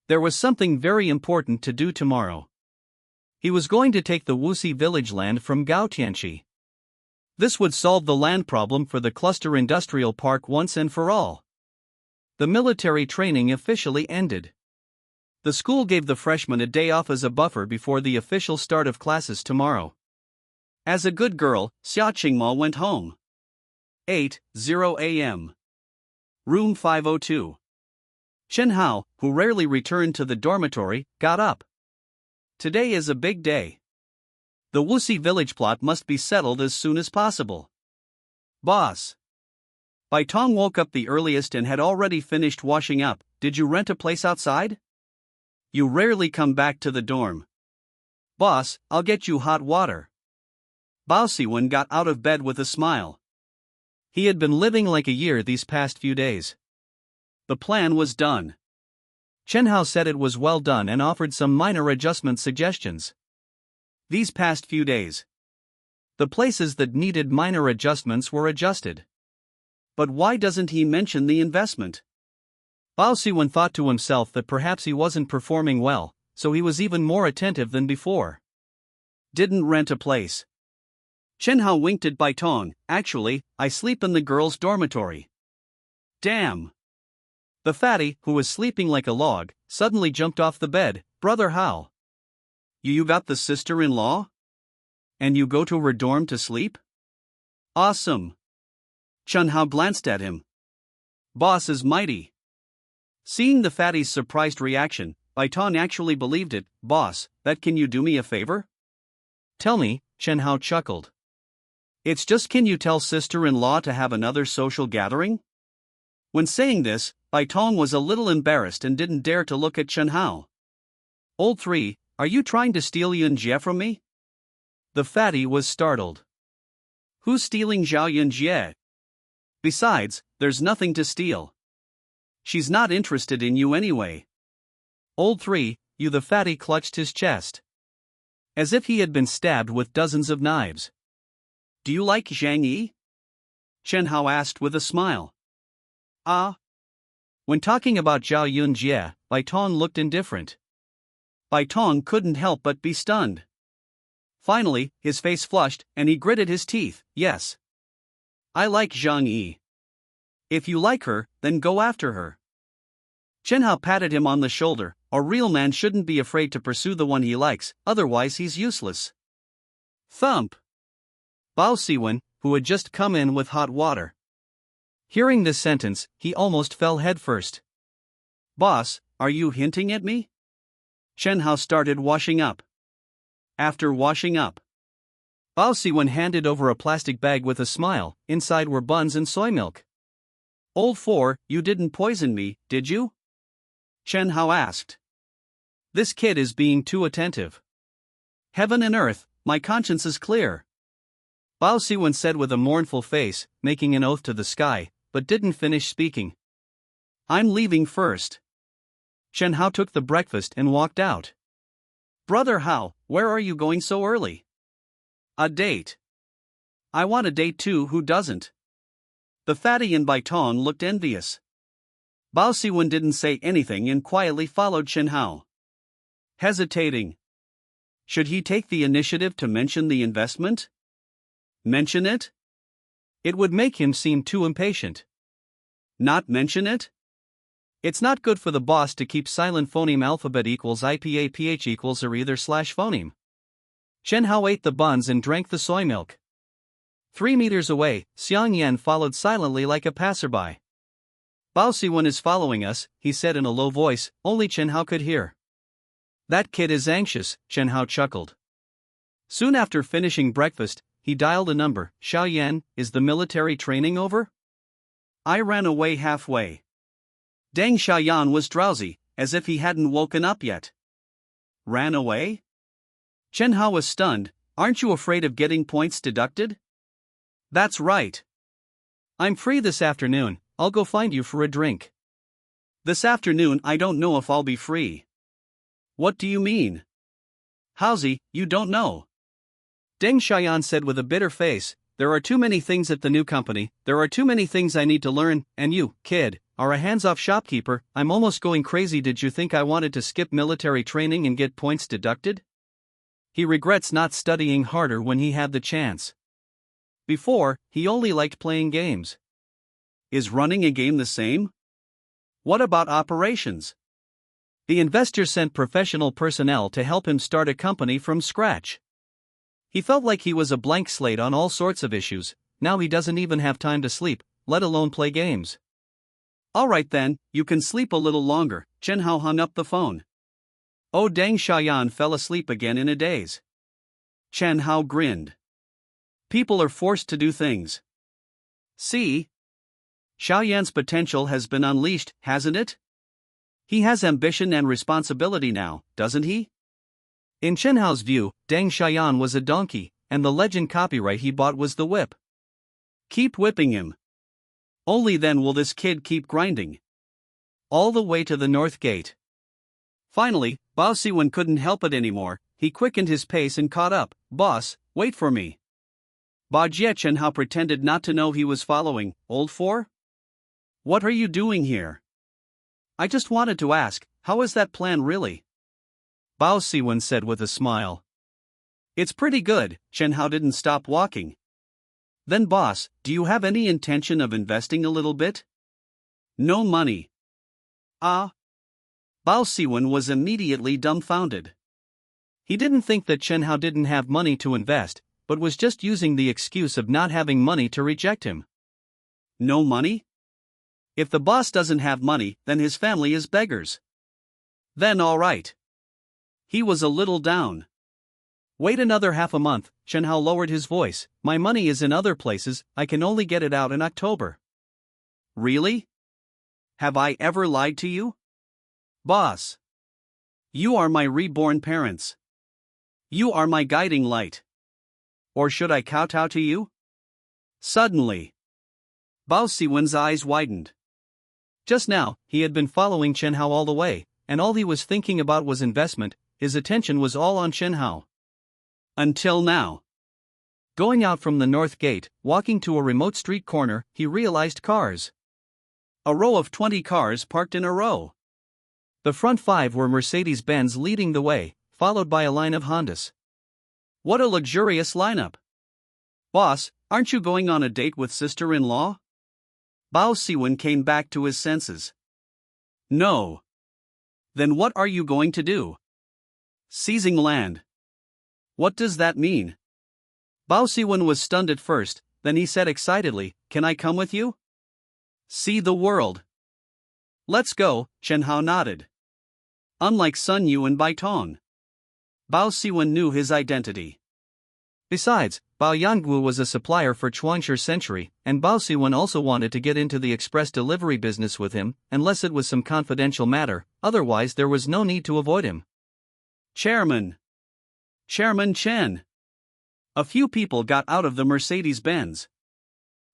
There was something very important to do tomorrow. He was going to take the Wuxi village land from Gao Tianqi. This would solve the land problem for the cluster industrial park once and for all. The military training officially ended. The school gave the freshmen a day off as a buffer before the official start of classes tomorrow. As a good girl, Xia Qingma went home. 8:00 a.m. Room 502. Chen Hao, who rarely returned to the dormitory, got up. Today is a big day. The Wuxi village plot must be settled as soon as possible. Boss. Bai Tong woke up the earliest and had already finished washing up. Did you rent a place outside? You rarely come back to the dorm. Boss, I'll get you hot water. Bao Siwen got out of bed with a smile. He had been living like a year these past few days. The plan was done. Chen Hao said it was well done and offered some minor adjustment suggestions. These past few days, the places that needed minor adjustments were adjusted. But why doesn't he mention the investment? Bao Siwen thought to himself that perhaps he wasn't performing well, so he was even more attentive than before. Didn't rent a place. Chen Hao winked at Bai Tong. Actually, I sleep in the girls' dormitory. Damn. The fatty, who was sleeping like a log, suddenly jumped off the bed. Brother Hao. You got the sister-in-law? And you go to her dorm to sleep? Awesome. Chen Hao glanced at him. Boss is mighty. Seeing the fatty's surprised reaction, Bai Tong actually believed it. Boss, that can you do me a favor? Tell me, Chen Hao chuckled. It's just can you tell sister-in-law to have another social gathering? When saying this, Bai Tong was a little embarrassed and didn't dare to look at Chen Hao. Old 3, are you trying to steal Yun Jie from me? The fatty was startled. Who's stealing Zhao Yun Jie? Besides, there's nothing to steal. She's not interested in you anyway. Old 3, you. The fatty clutched his chest, as if he had been stabbed with dozens of knives. Do you like Zhang Yi? Chen Hao asked with a smile. When talking about Zhao Yun Jie, Bai Tong looked indifferent. Bai Tong couldn't help but be stunned. Finally, his face flushed, and he gritted his teeth. Yes. I like Zhang Yi. If you like her, then go after her. Chen Hao patted him on the shoulder. A real man shouldn't be afraid to pursue the one he likes, otherwise he's useless. Thump. Bao Siwen, who had just come in with hot water. Hearing this sentence, he almost fell headfirst. Boss, are you hinting at me? Chen Hao started washing up. After washing up, Bao Siwen handed over a plastic bag with a smile. Inside were buns and soy milk. Old 4, you didn't poison me, did you? Chen Hao asked. This kid is being too attentive. Heaven and earth, my conscience is clear. Bao Siwen said with a mournful face, making an oath to the sky, but didn't finish speaking. I'm leaving first. Chen Hao took the breakfast and walked out. Brother Hao, where are you going so early? A date. I want a date too, who doesn't? The fatty and Bai Tong looked envious. Bao Siwen didn't say anything and quietly followed Chen Hao. Hesitating. Should he take the initiative to mention the investment? Mention it? It would make him seem too impatient. Not mention it? It's not good for the boss to keep silent phoneme alphabet equals IPA PH equals or either slash phoneme. Chen Hao ate the buns and drank the soy milk. 3 meters away, Xiang Yan followed silently like a passerby. Bao Siwen is following us, he said in a low voice, only Chen Hao could hear. That kid is anxious, Chen Hao chuckled. Soon after finishing breakfast, he dialed a number. Xiao Yan, is the military training over? I ran away halfway. Deng Xiaoyan was drowsy, as if he hadn't woken up yet. Ran away? Chen Hao was stunned. Aren't you afraid of getting points deducted? That's right. I'm free this afternoon, I'll go find you for a drink. This afternoon I don't know if I'll be free. What do you mean? Howsy, you don't know. Deng Xiaoyan said with a bitter face, there are too many things at the new company, there are too many things I need to learn, and you, kid, are a hands-off shopkeeper. I'm almost going crazy. Did you think I wanted to skip military training and get points deducted? He regrets not studying harder when he had the chance. Before, he only liked playing games. Is running a game the same? What about operations? The investor sent professional personnel to help him start a company from scratch. He felt like he was a blank slate on all sorts of issues. Now he doesn't even have time to sleep, let alone play games. Alright then, you can sleep a little longer. Chen Hao hung up the phone. Oh, Deng Xiaoyan fell asleep again in a daze. Chen Hao grinned. People are forced to do things. See? Xiaoyan's potential has been unleashed, hasn't it? He has ambition and responsibility now, doesn't he? In Chen Hao's view, Deng Xiaoyan was a donkey, and the legend copyright he bought was the whip. Keep whipping him. Only then will this kid keep grinding. All the way to the North Gate. Finally, Bao Siwen couldn't help it anymore. He quickened his pace and caught up. Boss, wait for me. Ba Jie Chen Hao pretended not to know he was following. Old four? What are you doing here? I just wanted to ask, how is that plan really? Bao Siwen said with a smile. It's pretty good. Chen Hao didn't stop walking. Then boss, do you have any intention of investing a little bit? No money. Ah? Bao Siwen was immediately dumbfounded. He didn't think that Chen Hao didn't have money to invest, but was just using the excuse of not having money to reject him. No money? If the boss doesn't have money, then his family is beggars. Then all right. He was a little down. Wait another half a month, Chen Hao lowered his voice. My money is in other places, I can only get it out in October. Really? Have I ever lied to you? Boss. You are my reborn parents. You are my guiding light. Or should I kowtow to you? Suddenly, Bao Siwen's eyes widened. Just now, he had been following Chen Hao all the way, and all he was thinking about was investment. His attention was all on Chen Hao. Until now. Going out from the North Gate, walking to a remote street corner, he realized cars. A row of 20 cars parked in a row. The front 5 were Mercedes-Benz leading the way, followed by a line of Hondas. What a luxurious lineup. Boss, aren't you going on a date with sister-in-law? Bao Siwen came back to his senses. No. Then what are you going to do? Seizing land. What does that mean? Bao Siwen was stunned at first, then he said excitedly, can I come with you? See the world. Let's go, Chen Hao nodded. Unlike Sun Yu and Bai Tong, Bao Siwen knew his identity. Besides, Bao Yanggu was a supplier for Chuangshi Century, and Bao Siwen also wanted to get into the express delivery business with him, unless it was some confidential matter, otherwise there was no need to avoid him. Chairman Chen. A few people got out of the Mercedes-Benz.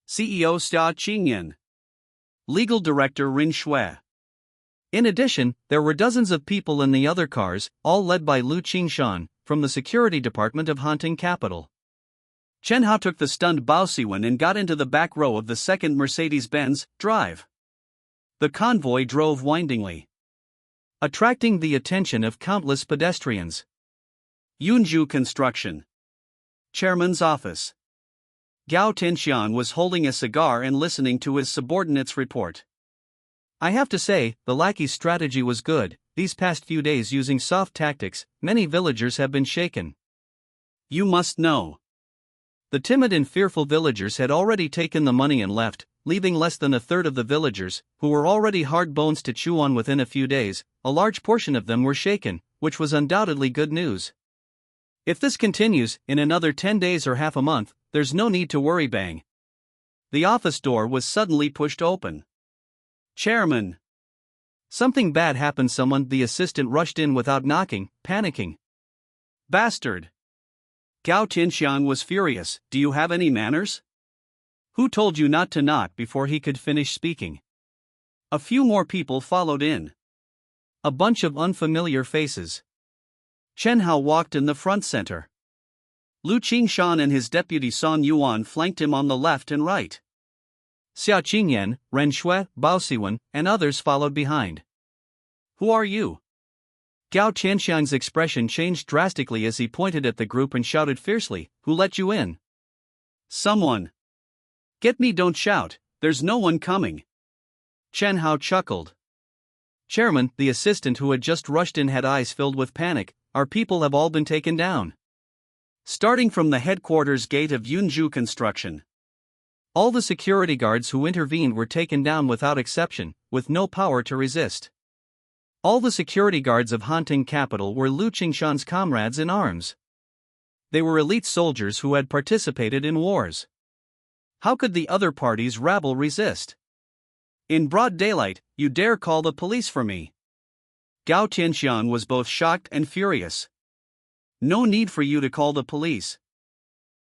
CEO Xia Qingyan. Legal Director Rin Shui. In addition, there were dozens of people in the other cars, all led by Lu Qingshan, from the security department of Hunting Capital. Chen Hao took the stunned Bao Siwen and got into the back row of the second Mercedes-Benz drive. The convoy drove windingly, attracting the attention of countless pedestrians. Yunju Construction. Chairman's office. Gao Tianxian was holding a cigar and listening to his subordinate's report. I have to say, the lackey's strategy was good. These past few days, using soft tactics, many villagers have been shaken. You must know. The timid and fearful villagers had already taken the money and left, leaving less than a third of the villagers, who were already hard bones to chew on within a few days. A large portion of them were shaken, which was undoubtedly good news. If this continues, in another 10 days or half a month, there's no need to worry. Bang. The office door was suddenly pushed open. Chairman. Something bad happened. The assistant rushed in without knocking, panicking. Bastard. Gao Tianxian was furious. Do you have any manners? Who told you not to knock? Before he could finish speaking, a few more people followed in. A bunch of unfamiliar faces. Chen Hao walked in the front center. Lu Qingshan and his deputy Son Yuan flanked him on the left and right. Xia Qingyan, Ren Shui, Bao Siwen, and others followed behind. Who are you? Gao Tianxian's expression changed drastically as he pointed at the group and shouted fiercely, "Who let you in?" Someone. Get me, don't shout, there's no one coming. Chen Hao chuckled. Chairman, the assistant who had just rushed in had eyes filled with panic. Our people have all been taken down. Starting from the headquarters gate of Yunju Construction. All the security guards who intervened were taken down without exception, with no power to resist. All the security guards of Hanting Capital were Lu Qingshan's comrades in arms. They were elite soldiers who had participated in wars. How could the other party's rabble resist? In broad daylight, you dare call the police for me? Gao Tianxian was both shocked and furious. No need for you to call the police.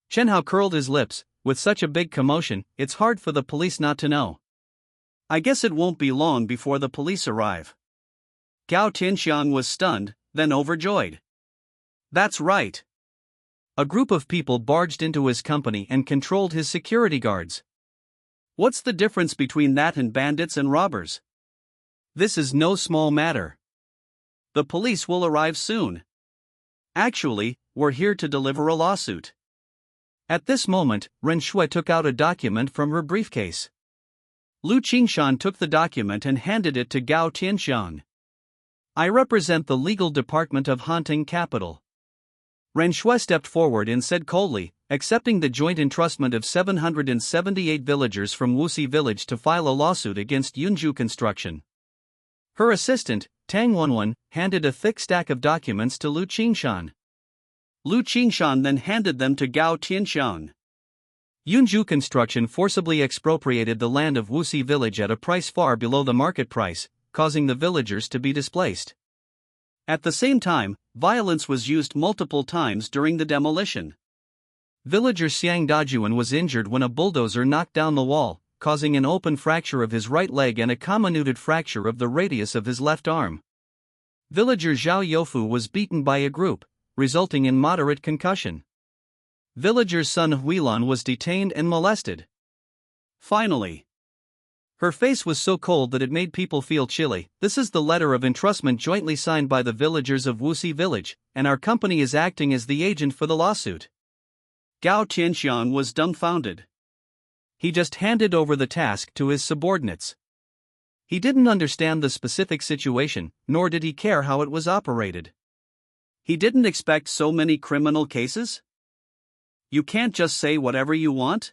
Chen Hao curled his lips. With such a big commotion, it's hard for the police not to know. I guess it won't be long before the police arrive. Gao Tianxian was stunned, then overjoyed. That's right. A group of people barged into his company and controlled his security guards. What's the difference between that and bandits and robbers? This is no small matter. The police will arrive soon. Actually, we're here to deliver a lawsuit. At this moment, Ren Shui took out a document from her briefcase. Lu Qingshan took the document and handed it to Gao Tianxian. I represent the legal department of Hanting Capital. Ren Shui stepped forward and said coldly, accepting the joint entrustment of 778 villagers from Wuxi village to file a lawsuit against Yunju Construction. Her assistant, Tang Wenwen, handed a thick stack of documents to Lu Qingshan. Lu Qingshan then handed them to Gao Tianxian. Yunju Construction forcibly expropriated the land of Wuxi village at a price far below the market price, causing the villagers to be displaced. At the same time, violence was used multiple times during the demolition. Villager Xiang Dajuan was injured when a bulldozer knocked down the wall, causing an open fracture of his right leg and a comminuted fracture of the radius of his left arm. Villager Zhao Youfu was beaten by a group, resulting in moderate concussion. Villager's son Huilan was detained and molested. Finally, her face was so cold that it made people feel chilly. This is the letter of entrustment jointly signed by the villagers of Wuxi village, and our company is acting as the agent for the lawsuit. Gao Tianxian was dumbfounded. He just handed over the task to his subordinates. He didn't understand the specific situation, nor did he care how it was operated. He didn't expect so many criminal cases? You can't just say whatever you want?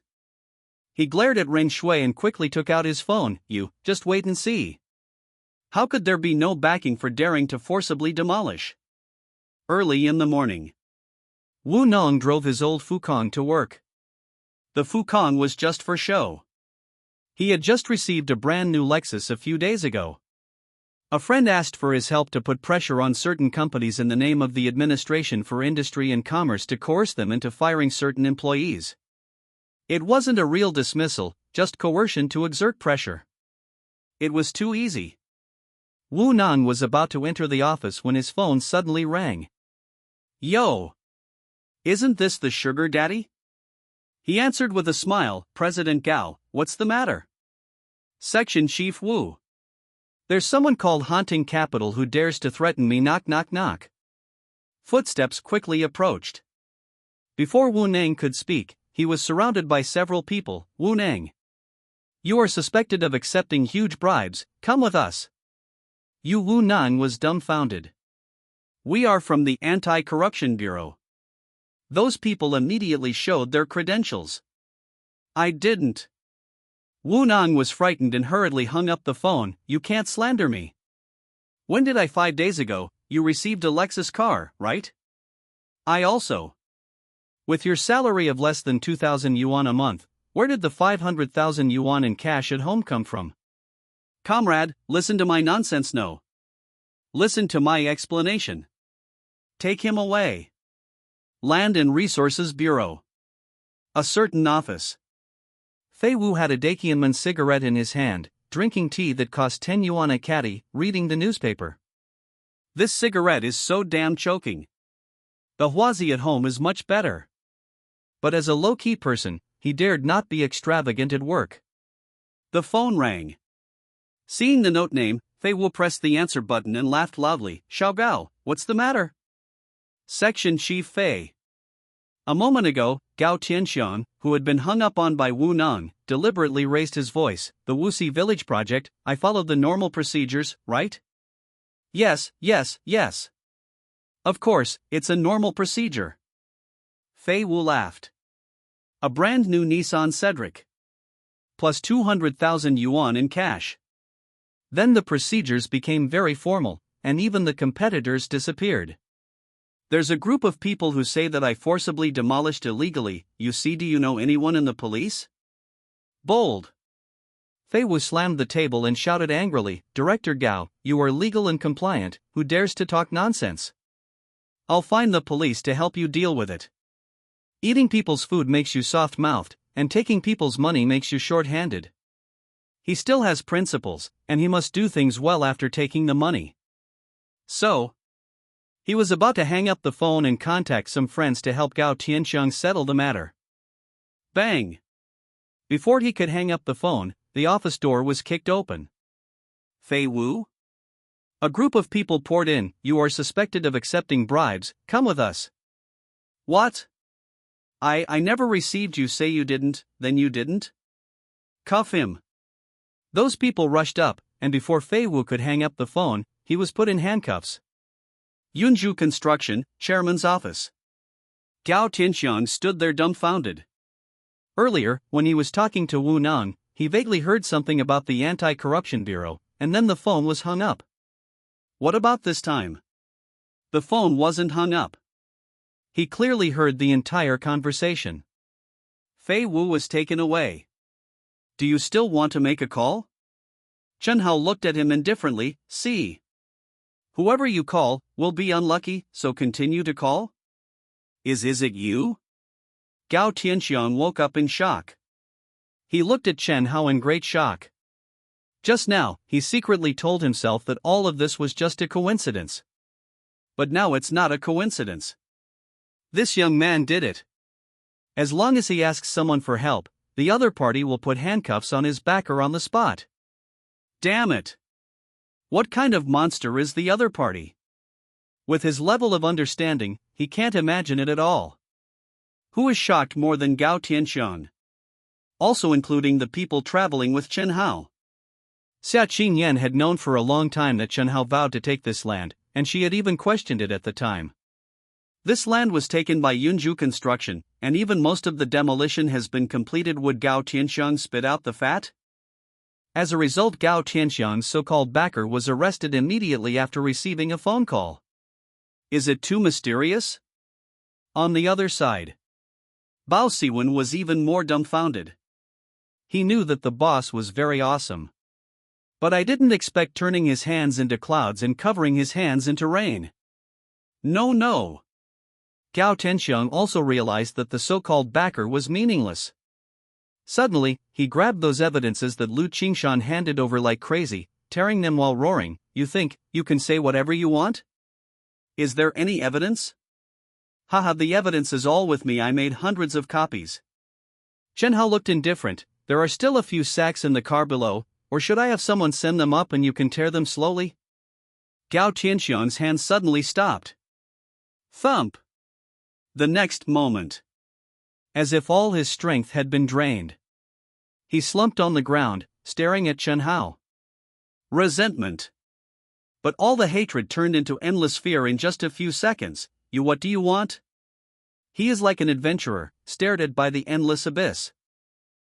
He glared at Ren Shui and quickly took out his phone. You, just wait and see. How could there be no backing for daring to forcibly demolish? Early in the morning, Wu Nong drove his old Fukong to work. The Fukong was just for show. He had just received a brand new Lexus a few days ago. A friend asked for his help to put pressure on certain companies in the name of the Administration for Industry and Commerce to coerce them into firing certain employees. It wasn't a real dismissal, just coercion to exert pressure. It was too easy. Wu Nong was about to enter the office when his phone suddenly rang. Yo! Isn't this the sugar daddy? He answered with a smile. President Gao, what's the matter? Section Chief Wu. There's someone called Haunting Capital who dares to threaten me, knock knock knock. Footsteps quickly approached. Before Wu Nang could speak, he was surrounded by several people. Wu Nang, you are suspected of accepting huge bribes, come with us. Wu Nang was dumbfounded. We are from the Anti-Corruption Bureau. Those people immediately showed their credentials. I didn't. Wu Nang was frightened and hurriedly hung up the phone. You can't slander me. When did I? 5 days ago, you received a Lexus car, right? I also. With your salary of less than 2,000 yuan a month, where did the 500,000 yuan in cash at home come from? Comrade, listen to my nonsense. No. Listen to my explanation. Take him away. Land and Resources Bureau. A certain office. Fei Wu had a Dakianman cigarette in his hand, drinking tea that cost 10 yuan a caddy, reading the newspaper. This cigarette is so damn choking. The Huazi at home is much better. But as a low-key person, he dared not be extravagant at work. The phone rang. Seeing the note name, Fei Wu pressed the answer button and laughed loudly. Xiao Gao, what's the matter? Section Chief Fei. A moment ago, Gao Tianxiang, who had been hung up on by Wu Nang, deliberately raised his voice. The Wuxi Village project, I followed the normal procedures, right? Yes. Of course, it's a normal procedure. Fei Wu laughed. A brand new Nissan Cedric. Plus 200,000 yuan in cash. Then the procedures became very formal, and even the competitors disappeared. There's a group of people who say that I forcibly demolished illegally. You see, do you know anyone in the police? Bold. Fei Wu slammed the table and shouted angrily, Director Gao, you are legal and compliant, who dares to talk nonsense? I'll find the police to help you deal with it. Eating people's food makes you soft-mouthed, and taking people's money makes you short-handed. He still has principles, and he must do things well after taking the money. So, he was about to hang up the phone and contact some friends to help Gao Tianxiang settle the matter. Bang! Before he could hang up the phone, the office door was kicked open. Fei Wu? A group of people poured in. You are suspected of accepting bribes, come with us. What? I never received. You say you didn't, then you didn't? Cuff him. Those people rushed up, and before Fei Wu could hang up the phone, he was put in handcuffs. Yunju Construction, Chairman's office. Gao Tianxiang stood there dumbfounded. Earlier, when he was talking to Wu Nang, he vaguely heard something about the Anti-Corruption Bureau, and then the phone was hung up. What about this time? The phone wasn't hung up. He clearly heard the entire conversation. Fei Wu was taken away. Do you still want to make a call? Chen Hao looked at him indifferently. See. Whoever you call will be unlucky, so continue to call? Is it you? Gao Tianxiang woke up in shock. He looked at Chen Hao in great shock. Just now, he secretly told himself that all of this was just a coincidence. But now it's not a coincidence. This young man did it. As long as he asks someone for help, the other party will put handcuffs on his backer on the spot. Damn it! What kind of monster is the other party? With his level of understanding, he can't imagine it at all. Who is shocked more than Gao Tianxiang? Also including the people traveling with Chen Hao. Xia Qingyan had known for a long time that Chen Hao vowed to take this land, and she had even questioned it at the time. This land was taken by Yunju Construction, and even most of the demolition has been completed. Would Gao Tianxiang spit out the fat? As a result, Gao Tianxiang's so-called backer was arrested immediately after receiving a phone call. Is it too mysterious? On the other side, Bao Siwen was even more dumbfounded. He knew that the boss was very awesome. But I didn't expect turning his hands into clouds and covering his hands into rain. No. Gao Tianxiang also realized that the so-called backer was meaningless. Suddenly, he grabbed those evidences that Lu Qingshan handed over like crazy, tearing them while roaring. You think you can say whatever you want? Is there any evidence? Haha, the evidence is all with me. I made hundreds of copies. Chen Hao looked indifferent. There are still a few sacks in the car below. or should I have someone send them up and you can tear them slowly? Gao Tianxiang's hand suddenly stopped. Thump! The next moment, as if all his strength had been drained, he slumped on the ground, staring at Chen Hao. Resentment. But all the hatred turned into endless fear in just a few seconds. What do you want? He is like an adventurer, stared at by the endless abyss.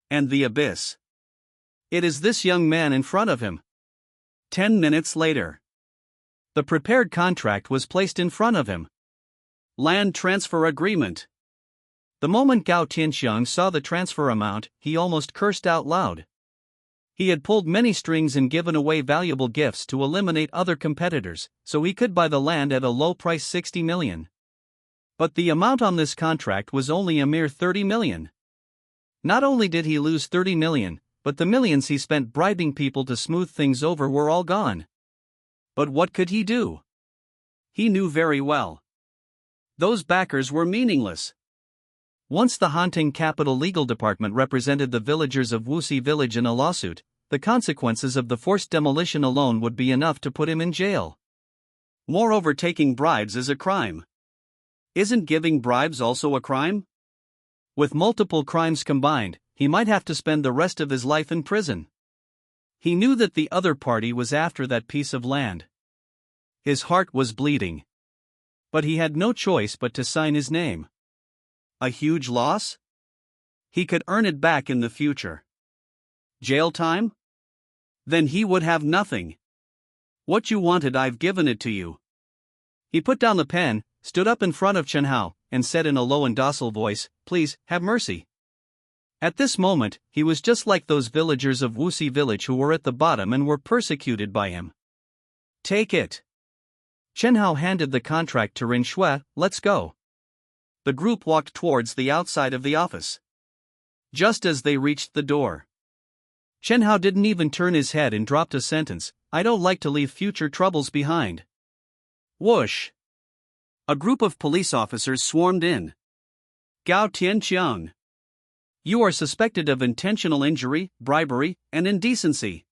And the abyss. It is this young man in front of him. 10 minutes later. The prepared contract was placed in front of him. Land transfer agreement. The moment Gao Tianxiang saw the transfer amount, he almost cursed out loud. He had pulled many strings and given away valuable gifts to eliminate other competitors, so he could buy the land at a low price, 60 million. But the amount on this contract was only a mere 30 million. Not only did he lose 30 million, but the millions he spent bribing people to smooth things over were all gone. But what could he do? He knew very well. Those backers were meaningless. Once the Hanting Capital Legal Department represented the villagers of Wuxi Village in a lawsuit, the consequences of the forced demolition alone would be enough to put him in jail. Moreover, taking bribes is a crime. Isn't giving bribes also a crime? With multiple crimes combined, he might have to spend the rest of his life in prison. He knew that the other party was after that piece of land. His heart was bleeding. But he had no choice but to sign his name. A huge loss? He could earn it back in the future. Jail time? Then he would have nothing. What you wanted, I've given it to you. He put down the pen, stood up in front of Chen Hao, and said in a low and docile voice, "Please, have mercy." At this moment, he was just like those villagers of Wuxi Village who were at the bottom and were persecuted by him. Take it. Chen Hao handed the contract to Ren Shui. "Let's go." The group walked towards the outside of the office. Just as they reached the door, Chen Hao didn't even turn his head and dropped a sentence, "I don't like to leave future troubles behind." Whoosh! A group of police officers swarmed in. Gao Tianxiang, you are suspected of intentional injury, bribery, and indecency.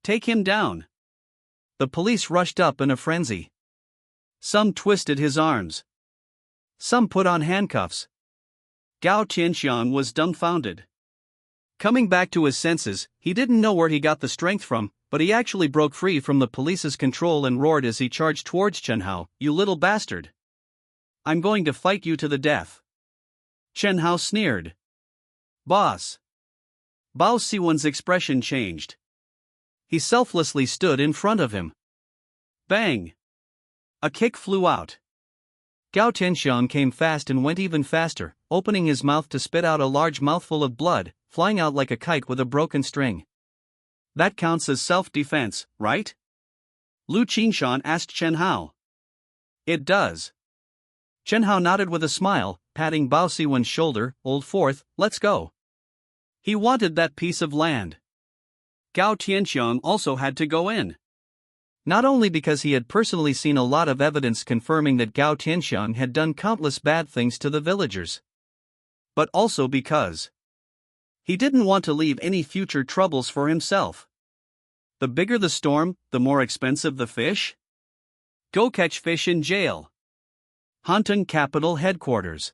Take him down. The police rushed up in a frenzy. Some twisted his arms. Some put on handcuffs. Gao Tianxiang was dumbfounded. Coming back to his senses, he didn't know where he got the strength from, but he actually broke free from the police's control and roared as he charged towards Chen Hao, "You little bastard! I'm going to fight you to the death." Chen Hao sneered. "Boss." Bao Siwen's expression changed. He selflessly stood in front of him. Bang! A kick flew out. Gao Tianxiang came fast and went even faster, opening his mouth to spit out a large mouthful of blood, flying out like a kite with a broken string. That counts as self-defense, right? Lu Qingshan asked Chen Hao. It does. Chen Hao nodded with a smile, patting Bao Siwen's shoulder. "Old Fourth, let's go." He wanted that piece of land. Gao Tianxiang also had to go in. Not only because he had personally seen a lot of evidence confirming that Gao Tianxiang had done countless bad things to the villagers, but also because he didn't want to leave any future troubles for himself. The bigger the storm, the more expensive the fish. Go catch fish in jail. Hantung Capital Headquarters.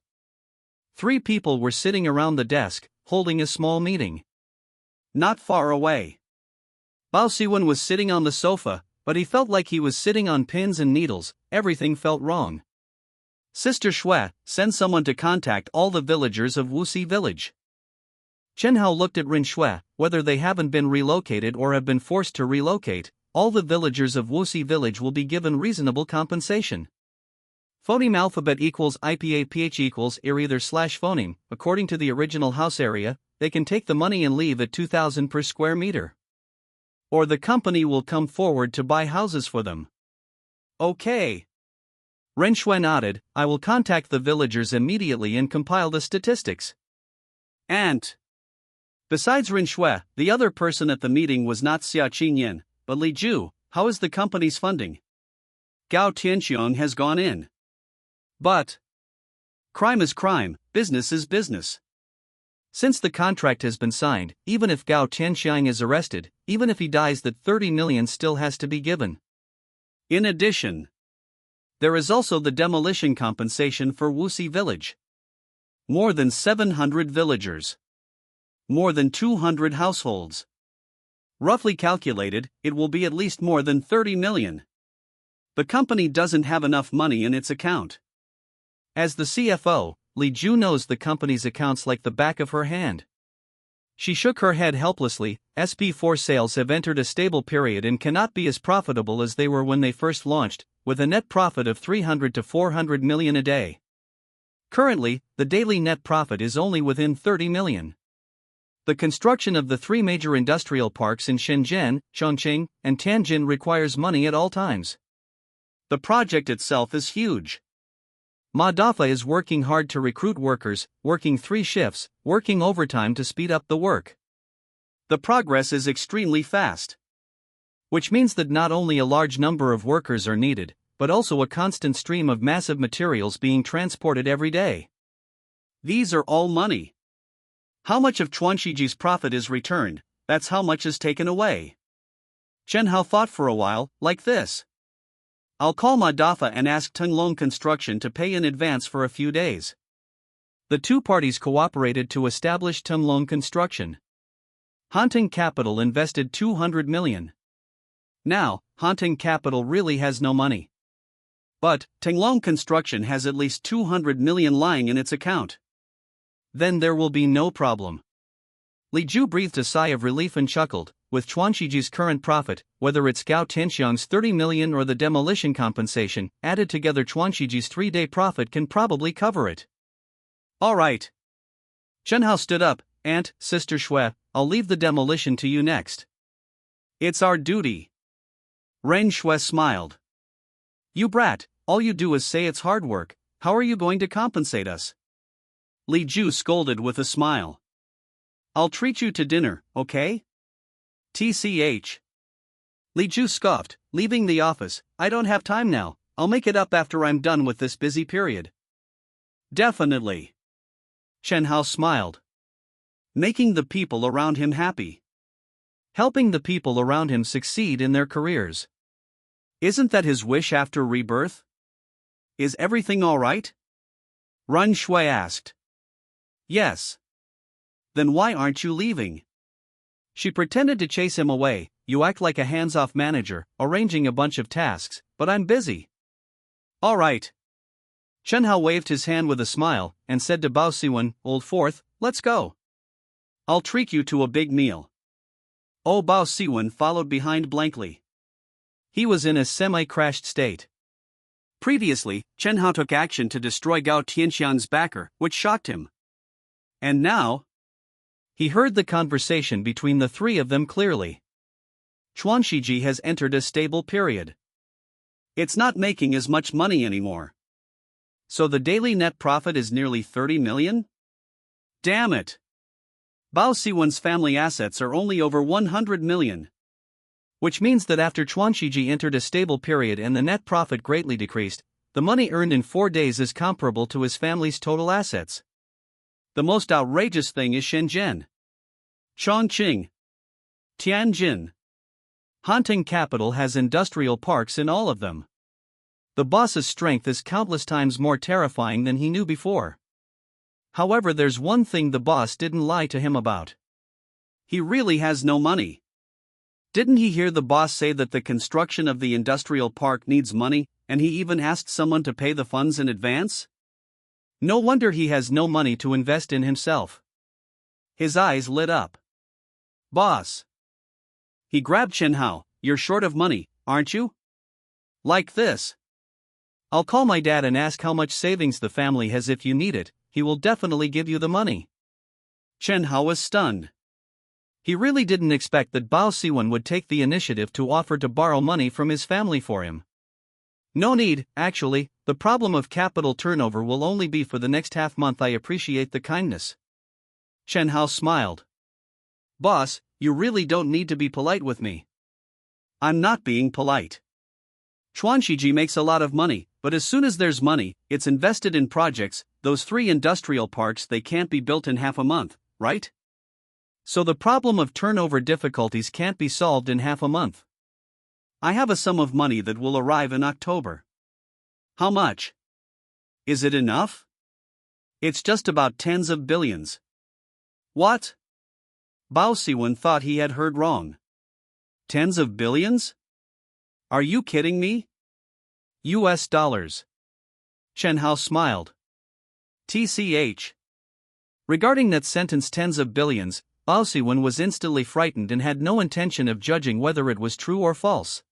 3 people were sitting around the desk, holding a small meeting. Not far away, Bao Siwen was sitting on the sofa, but he felt like he was sitting on pins and needles. Everything felt wrong. "Sister Shui, send someone to contact all the villagers of Wuxi Village." Chen Hao looked at Ren Shui. "Whether they haven't been relocated or have been forced to relocate, all the villagers of Wuxi Village will be given reasonable compensation. Phoneme alphabet equals IPA/PH equals IR either / phoneme. According to the original house area, they can take the money and leave at 2,000 per square meter. Or the company will come forward to buy houses for them." Okay. Ren Shui nodded. "I will contact the villagers immediately and compile the statistics." Besides Ren Shui, the other person at the meeting was not Xia Qingyan, but Li Ju. "How is the company's funding?" Gao Tianxiang has gone in. But crime is crime, business is business. Since the contract has been signed, even if Gao Tianxiang is arrested, even if he dies, that 30 million still has to be given. In addition, there is also the demolition compensation for Wuxi village. More than 700 villagers. More than 200 households. Roughly calculated, it will be at least more than 30 million. The company doesn't have enough money in its account. As the CFO, Li Ju knows the company's accounts like the back of her hand. She shook her head helplessly. SP4 sales have entered a stable period and cannot be as profitable as they were when they first launched, with a net profit of 300 to 400 million a day. Currently, the daily net profit is only within 30 million. The construction of the 3 major industrial parks in Shenzhen, Chongqing, and Tianjin requires money at all times. The project itself is huge. Ma Dafa is working hard to recruit workers, working 3 shifts, working overtime to speed up the work. The progress is extremely fast. Which means that not only a large number of workers are needed, but also a constant stream of massive materials being transported every day. These are all money. How much of Chuanshiji's profit is returned, that's how much is taken away. Chen Hao thought for a while, like this. I'll call Ma Dafa and ask Tenglong Construction to pay in advance for a few days. The 2 parties cooperated to establish Tenglong Construction. Hanting Capital invested 200 million. Now, Hanting Capital really has no money. But Tenglong Construction has at least 200 million lying in its account. Then there will be no problem. Li Ju breathed a sigh of relief and chuckled. With Chuanshiji's current profit, whether it's Gao Tianxiang's 30 million or the demolition compensation, added together Chuanshiji's 3-day profit can probably cover it. All right. Chen Hao stood up. Aunt, Sister Shui, I'll leave the demolition to you next. It's our duty. Ren Shui smiled. You brat, all you do is say it's hard work. How are you going to compensate us? Li Ju scolded with a smile. I'll treat you to dinner, okay? TCH. Li Ju scoffed, leaving the office. I don't have time now, I'll make it up after I'm done with this busy period. Definitely. Chen Hao smiled. Making the people around him happy. Helping the people around him succeed in their careers. Isn't that his wish after rebirth? Is everything all right? Ren Shui asked. Yes. Then why aren't you leaving? She pretended to chase him away. You act like a hands-off manager, arranging a bunch of tasks, but I'm busy. All right. Chen Hao waved his hand with a smile, and said to Bao Siwen, Old Fourth, let's go. I'll treat you to a big meal. Oh, Bao Siwen followed behind blankly. He was in a semi-crashed state. Previously, Chen Hao took action to destroy Gao Tianxiang's backer, which shocked him. And now, he heard the conversation between the 3 of them clearly. Chuanshiji has entered a stable period. It's not making as much money anymore. So the daily net profit is nearly 30 million? Damn it! Bao Siwen's family assets are only over 100 million. Which means that after Chuanshiji entered a stable period and the net profit greatly decreased, the money earned in 4 days is comparable to his family's total assets. The most outrageous thing is Shenzhen, Chongqing, Tianjin. Hanting Capital has industrial parks in all of them. The boss's strength is countless times more terrifying than he knew before. However, there's one thing the boss didn't lie to him about. He really has no money. Didn't he hear the boss say that the construction of the industrial park needs money, and he even asked someone to pay the funds in advance? No wonder he has no money to invest in himself. His eyes lit up. Boss. He grabbed Chen Hao. You're short of money, aren't you? Like this. I'll call my dad and ask how much savings the family has. If you need it, he will definitely give you the money. Chen Hao was stunned. He really didn't expect that Bao Siwen would take the initiative to offer to borrow money from his family for him. No need, actually, the problem of capital turnover will only be for the next half month. I appreciate the kindness. Chen Hao smiled. Boss, you really don't need to be polite with me. I'm not being polite. Chuanshiji makes a lot of money, but as soon as there's money, it's invested in projects. Those 3 industrial parks, they can't be built in half a month. right? So the problem of turnover difficulties can't be solved in half a month. I have a sum of money that will arrive in October. How much? Is it enough? It's just about tens of billions. What? Bao Siwen thought he had heard wrong. Tens of billions? Are you kidding me? US dollars. Chen Hao smiled. TCH. Regarding that sentence tens of billions, Bao Siwen was instantly frightened and had no intention of judging whether it was true or false.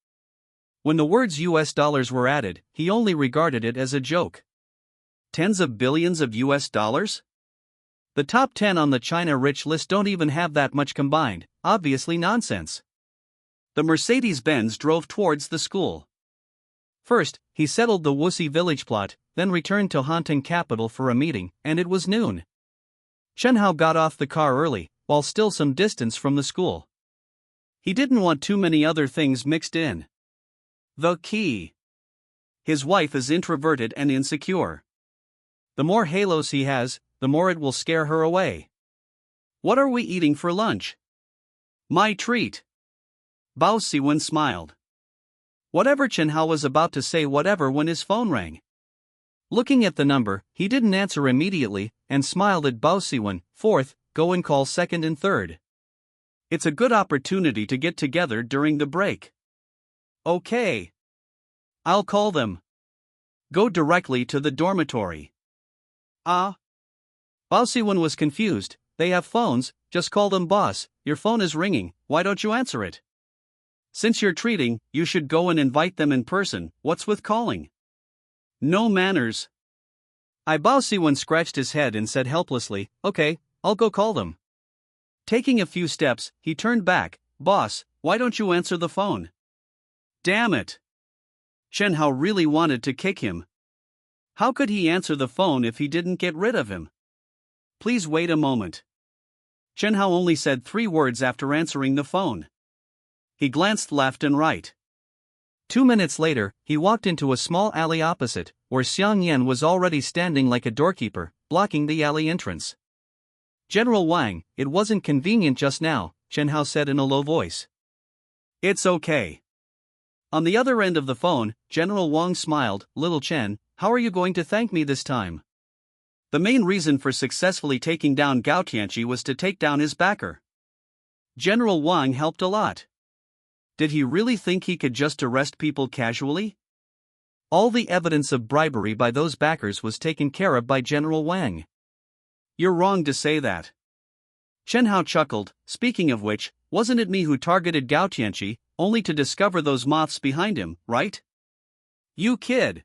When the words US dollars were added, he only regarded it as a joke. Tens of billions of US dollars? The top 10 on the China rich list don't even have that much combined, obviously nonsense. The Mercedes-Benz drove towards the school. First, he settled the Wuxi village plot, then returned to Hantung capital for a meeting, and it was noon. Chen Hao got off the car early, while still some distance from the school. He didn't want too many other things mixed in. The key. His wife is introverted and insecure. The more halos he has, the more it will scare her away. What are we eating for lunch? My treat. Bao Siwen smiled. Whatever. Chen Hao was about to say whatever when his phone rang. Looking at the number, he didn't answer immediately, and smiled at Bao Siwen. Fourth, go and call second and third. It's a good opportunity to get together during the break. Okay. I'll call them. Go directly to the dormitory. Bao Siwen was confused. They have phones, just call them boss. Your phone is ringing, why don't you answer it? Since you're treating, you should go and invite them in person. What's with calling? No manners. Bao Siwen scratched his head and said helplessly, okay, I'll go call them. Taking a few steps, he turned back. Boss, why don't you answer the phone? Damn it. Chen Hao really wanted to kick him. How could he answer the phone if he didn't get rid of him? Please wait a moment. Chen Hao only said 3 words after answering the phone. He glanced left and right. 2 minutes later, he walked into a small alley opposite, where Xiang Yan was already standing like a doorkeeper, blocking the alley entrance. General Wang, it wasn't convenient just now, Chen Hao said in a low voice. It's okay. On the other end of the phone, General Wang smiled. Little Chen, how are you going to thank me this time? The main reason for successfully taking down Gao Tianqi was to take down his backer. General Wang helped a lot. Did he really think he could just arrest people casually? All the evidence of bribery by those backers was taken care of by General Wang. You're wrong to say that. Chen Hao chuckled. Speaking of which, wasn't it me who targeted Gao Tianqi, only to discover those moths behind him, right? You kid.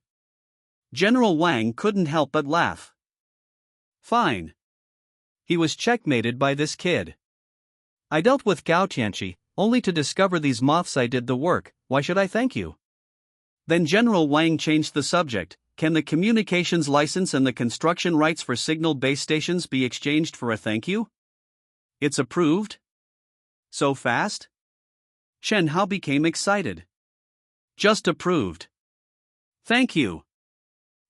General Wang couldn't help but laugh. Fine. He was checkmated by this kid. I dealt with Gao Tianqi, only to discover these moths. I did the work, why should I thank you? Then General Wang changed the subject. Can the communications license and the construction rights for signal base stations be exchanged for a thank you? It's approved? So fast? Chen Hao became excited. Just approved. Thank you.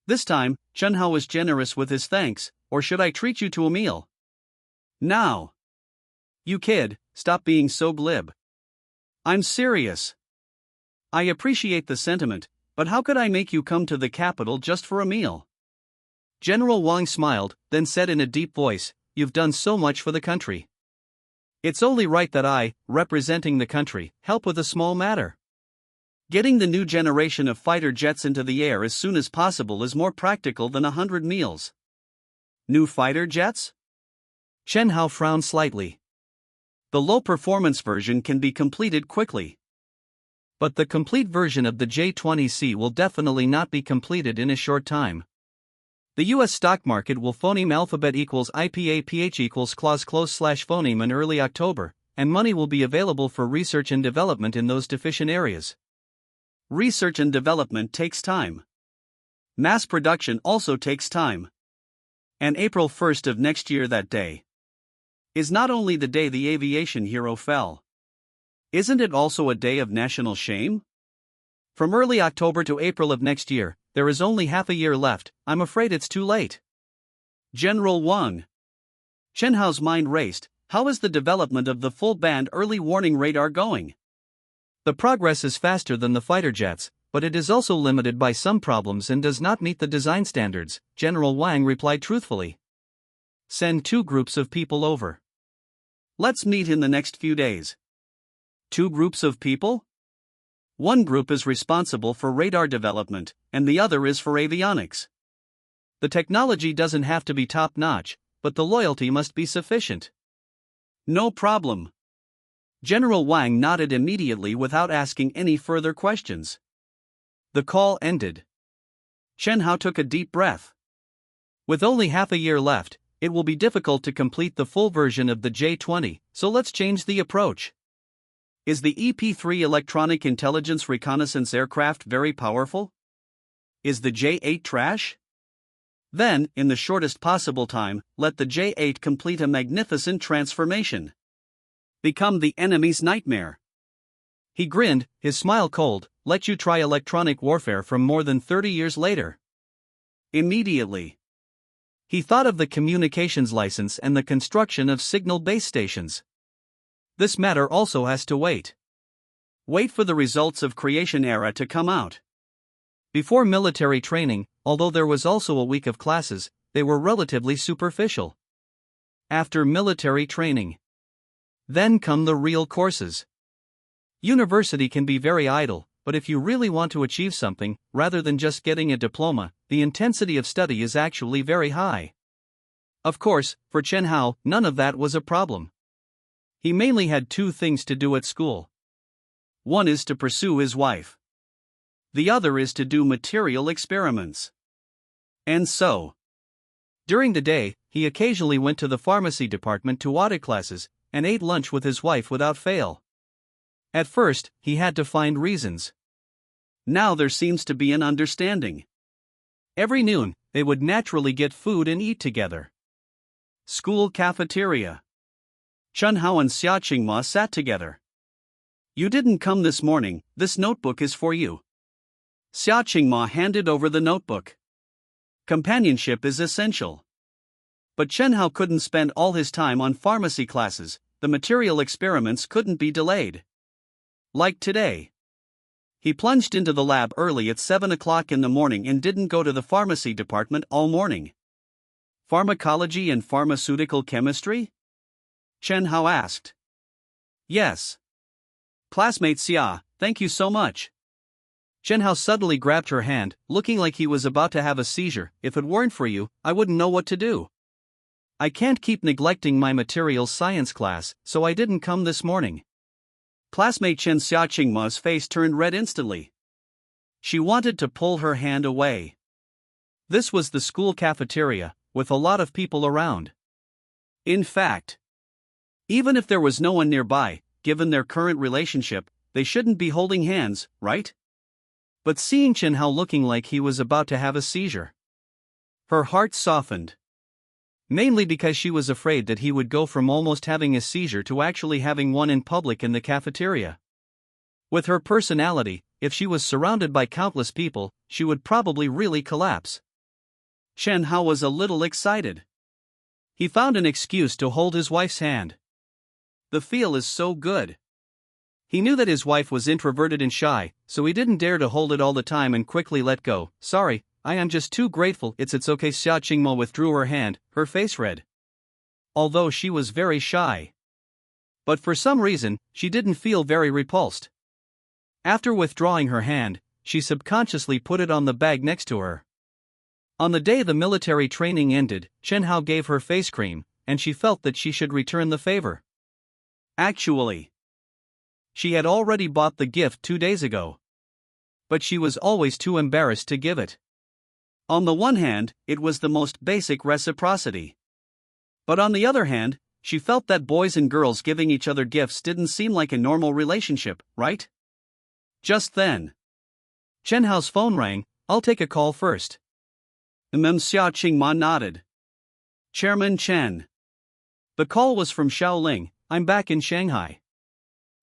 This time, Chen Hao was generous with his thanks. Or should I treat you to a meal? Now. You kid, stop being so glib. I'm serious. I appreciate the sentiment, but how could I make you come to the capital just for a meal? General Wang smiled, then said in a deep voice, you've done so much for the country. It's only right that I, representing the country, help with a small matter. Getting the new generation of fighter jets into the air as soon as possible is more practical than 100 meals. New fighter jets? Chen Hao frowned slightly. The low-performance version can be completed quickly. But the complete version of the J-20C will definitely not be completed in a short time. The US stock market will phoneme alphabet equals IPA PH equals clause close slash phoneme in early October, and money will be available for research and development in those deficient areas. Research and development takes time. Mass production also takes time. And April 1st of next year, that day, is not only the day the aviation hero fell. Isn't it also a day of national shame? From early October to April of next year, there is only half a year left. I'm afraid it's too late. General Wang. Chen Hao's mind raced. How is the development of the full-band early warning radar going? The progress is faster than the fighter jets, but it is also limited by some problems and does not meet the design standards, General Wang replied truthfully. Send 2 groups of people over. Let's meet in the next few days. 2 groups of people? One group is responsible for radar development, and the other is for avionics. The technology doesn't have to be top-notch, but the loyalty must be sufficient. No problem. General Wang nodded immediately without asking any further questions. The call ended. Chen Hao took a deep breath. With only half a year left, it will be difficult to complete the full version of the J-20, so let's change the approach. Is the EP-3 electronic intelligence reconnaissance aircraft very powerful? Is the J-8 trash? Then, in the shortest possible time, let the J-8 complete a magnificent transformation. Become the enemy's nightmare. He grinned, his smile cold. Let you try electronic warfare from more than 30 years later. Immediately. He thought of the communications license and the construction of signal base stations. This matter also has to wait. Wait for the results of Creation Era to come out. Before military training, although there was also a week of classes, they were relatively superficial. After military training, then come the real courses. University can be very idle, but if you really want to achieve something, rather than just getting a diploma, the intensity of study is actually very high. Of course, for Chen Hao, none of that was a problem. He mainly had 2 things to do at school. One is to pursue his wife. The other is to do material experiments. And so, during the day, he occasionally went to the pharmacy department to audit classes, and ate lunch with his wife without fail. At first, he had to find reasons. Now there seems to be an understanding. Every noon, they would naturally get food and eat together. School cafeteria. Chen Hao and Xia Qingma sat together. You didn't come this morning, this notebook is for you. Xia Qingma handed over the notebook. Companionship is essential. But Chen Hao couldn't spend all his time on pharmacy classes, the material experiments couldn't be delayed. Like today. He plunged into the lab early at 7 o'clock in the morning and didn't go to the pharmacy department all morning. Pharmacology and pharmaceutical chemistry? Chen Hao asked. Yes. Classmate Xia, thank you so much. Chen Hao suddenly grabbed her hand, looking like he was about to have a seizure. If it weren't for you, I wouldn't know what to do. I can't keep neglecting my materials science class, so I didn't come this morning. Classmate Chen Xia Qingma's face turned red instantly. She wanted to pull her hand away. This was the school cafeteria, with a lot of people around. In fact, even if there was no one nearby, given their current relationship, they shouldn't be holding hands, right? But seeing Chen Hao looking like he was about to have a seizure, her heart softened. Mainly because she was afraid that he would go from almost having a seizure to actually having one in public in the cafeteria. With her personality, if she was surrounded by countless people, she would probably really collapse. Chen Hao was a little excited. He found an excuse to hold his wife's hand. The feel is so good. He knew that his wife was introverted and shy, so he didn't dare to hold it all the time and quickly let go. Sorry, I am just too grateful. It's okay. Xia Qingma withdrew her hand, her face red. Although she was very shy. But for some reason, she didn't feel very repulsed. After withdrawing her hand, she subconsciously put it on the bag next to her. On the day the military training ended, Chen Hao gave her face cream, and she felt that she should return the favor. Actually, she had already bought the gift 2 days ago. But she was always too embarrassed to give it. On the one hand, it was the most basic reciprocity. But on the other hand, she felt that boys and girls giving each other gifts didn't seem like a normal relationship, right? Just then, Chen Hao's phone rang. I'll take a call first. Xia Qingma nodded. Chairman Chen. The call was from Shaoling. I'm back in Shanghai.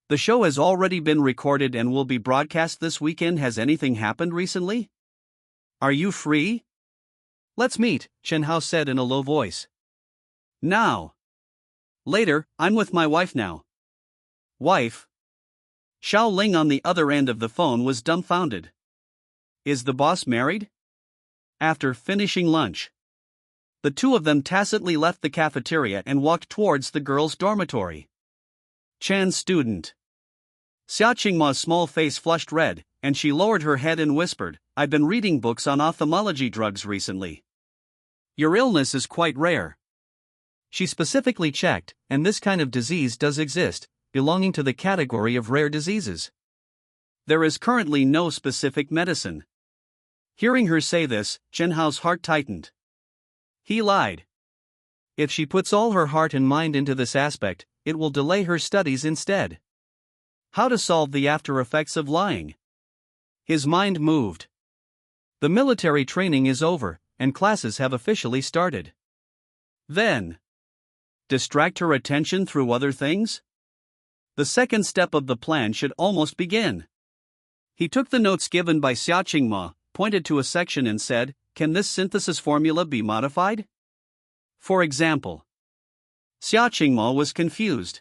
The show has already been recorded and will be broadcast this weekend. Has anything happened recently? Are you free? Let's meet, Chen Hao said in a low voice. Now. Later, I'm with my wife now. Wife? Xiao Ling on the other end of the phone was dumbfounded. Is the boss married? After finishing lunch, the two of them tacitly left the cafeteria and walked towards the girls' dormitory. Chan's student. Xia Qingma's small face flushed red, and she lowered her head and whispered, I've been reading books on ophthalmology drugs recently. Your illness is quite rare. She specifically checked, and this kind of disease does exist, belonging to the category of rare diseases. There is currently no specific medicine. Hearing her say this, Chen Hao's heart tightened. He lied. If she puts all her heart and mind into this aspect, it will delay her studies instead. How to solve the after effects of lying? His mind moved. The military training is over, and classes have officially started. Then, distract her attention through other things? The second step of the plan should almost begin. He took the notes given by Xia Qingma, pointed to a section and said, Can this synthesis formula be modified? For example, Xia Qingma was confused.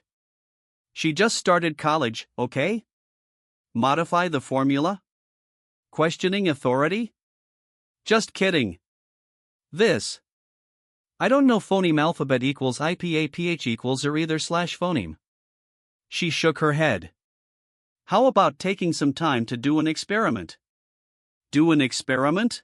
She just started college, okay? Modify the formula? Questioning authority? Just kidding. This. I don't know phoneme alphabet equals IPAPH equals or either slash phoneme. She shook her head. How about taking some time to do an experiment? Do an experiment?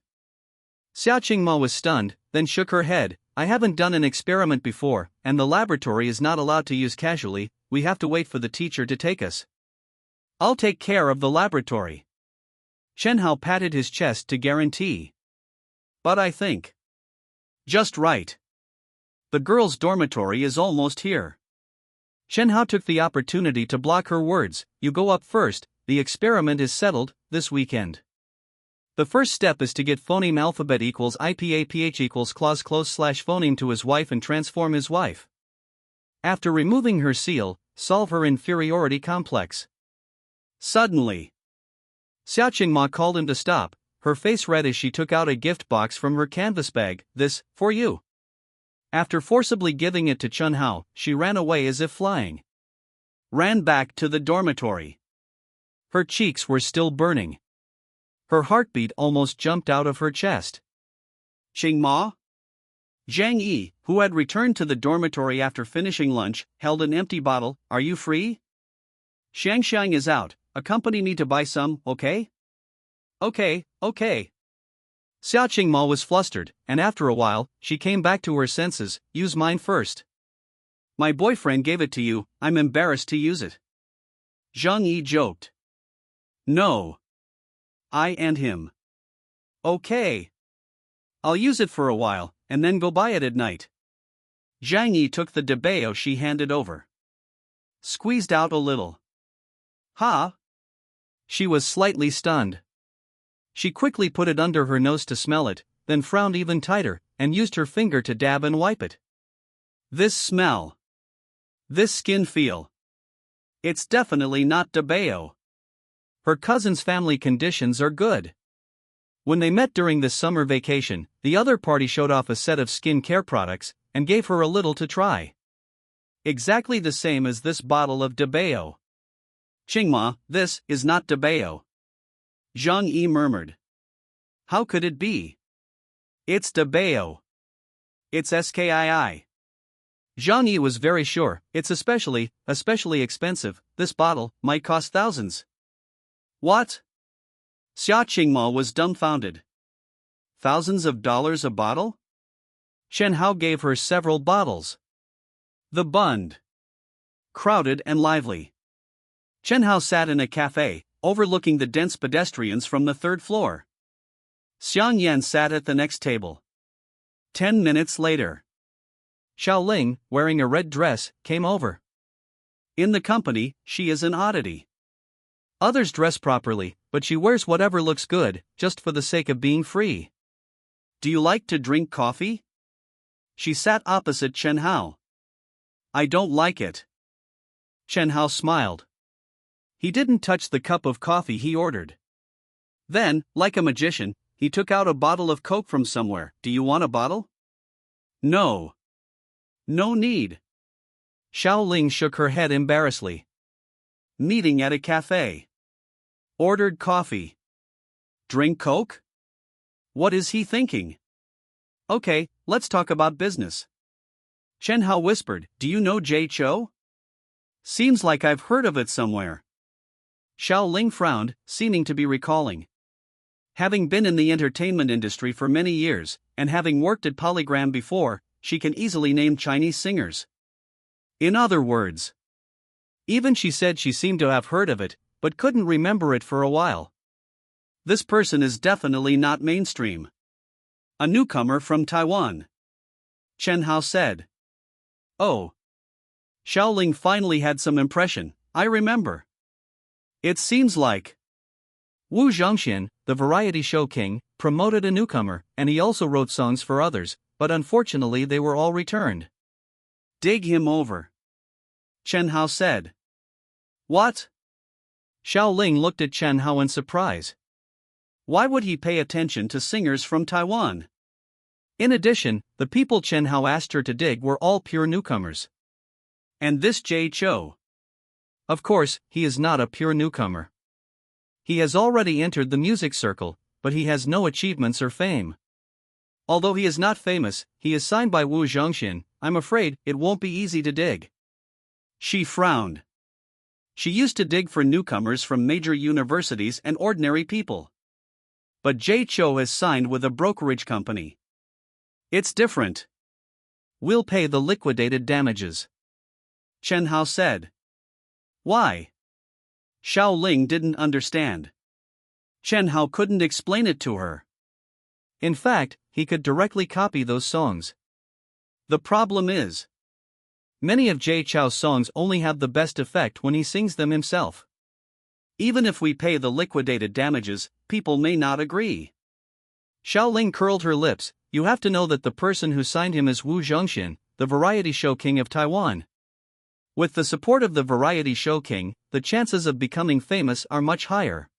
Xia Qingma was stunned, then shook her head. I haven't done an experiment before, and the laboratory is not allowed to use casually, we have to wait for the teacher to take us. I'll take care of the laboratory. Chen Hao patted his chest to guarantee. But I think. Just right. The girls' dormitory is almost here. Chen Hao took the opportunity to block her words. You go up first, the experiment is settled, this weekend. The first step is to get phoneme alphabet equals IPAPH equals clause close slash phoneme to his wife and transform his wife. After removing her seal, solve her inferiority complex. Suddenly, Xia Qingma called him to stop, her face red as she took out a gift box from her canvas bag. This, for you. After forcibly giving it to Chen Hao, she ran away as if flying. Ran back to the dormitory. Her cheeks were still burning. Her heartbeat almost jumped out of her chest. Qingma? Zhang Yi, who had returned to the dormitory after finishing lunch, held an empty bottle. Are you free? Shangxiang is out, accompany me to buy some, okay? Okay. Xia Qingma was flustered, and after a while, she came back to her senses. Use mine first. My boyfriend gave it to you, I'm embarrassed to use it. Zhang Yi joked. No. I and him. Okay. I'll use it for a while, and then go buy it at night. Zhang Yi took the debeo she handed over. Squeezed out a little. Ha! She was slightly stunned. She quickly put it under her nose to smell it, then frowned even tighter, and used her finger to dab and wipe it. This smell. This skin feel. It's definitely not debeo. Her cousin's family conditions are good. When they met during this summer vacation, the other party showed off a set of skin care products, and gave her a little to try. Exactly the same as this bottle of debeo. Qingma, this is not debeo. Zhang Yi murmured. How could it be? It's debeo. It's skii. Zhang Yi was very sure, it's especially expensive, this bottle might cost thousands. What? Xia Qingma was dumbfounded. Thousands of dollars a bottle? Chen Hao gave her several bottles. The Bund. Crowded and lively. Chen Hao sat in a cafe, overlooking the dense pedestrians from the third floor. Xiang Yan sat at the next table. 10 minutes later, Xiao Ling, wearing a red dress, came over. In the company, she is an oddity. Others dress properly, but she wears whatever looks good, just for the sake of being free. Do you like to drink coffee? She sat opposite Chen Hao. I don't like it. Chen Hao smiled. He didn't touch the cup of coffee he ordered. Then, like a magician, he took out a bottle of Coke from somewhere. Do you want a bottle? No. No need. Xiao Ling shook her head embarrassedly. Meeting at a cafe. Ordered coffee. Drink Coke? What is he thinking? Okay, let's talk about business. Chen Hao whispered, do you know Jay Chou? Seems like I've heard of it somewhere. Xiao Ling frowned, seeming to be recalling. Having been in the entertainment industry for many years, and having worked at Polygram before, she can easily name Chinese singers. In other words, even she said she seemed to have heard of it, but couldn't remember it for a while. This person is definitely not mainstream. A newcomer from Taiwan. Chen Hao said. Oh. Xiao Ling finally had some impression, I remember. It seems like Wu Zhongxian, the variety show king, promoted a newcomer, and he also wrote songs for others, but unfortunately they were all returned. Dig him over. Chen Hao said. What? Xiao Ling looked at Chen Hao in surprise. Why would he pay attention to singers from Taiwan? In addition, the people Chen Hao asked her to dig were all pure newcomers. And this Jay Chou? Of course, he is not a pure newcomer. He has already entered the music circle, but he has no achievements or fame. Although he is not famous, he is signed by Wu Zhongxian. I'm afraid it won't be easy to dig. She frowned. She used to dig for newcomers from major universities and ordinary people. But Jay Chou has signed with a brokerage company. It's different. We'll pay the liquidated damages. Chen Hao said. Why? Xiao Ling didn't understand. Chen Hao couldn't explain it to her. In fact, he could directly copy those songs. The problem is, many of Jay Chou's songs only have the best effect when he sings them himself. Even if we pay the liquidated damages, people may not agree. Xiao Ling curled her lips. You have to know that the person who signed him is Wu Zhongxian, the variety show king of Taiwan. With the support of the variety show king, the chances of becoming famous are much higher.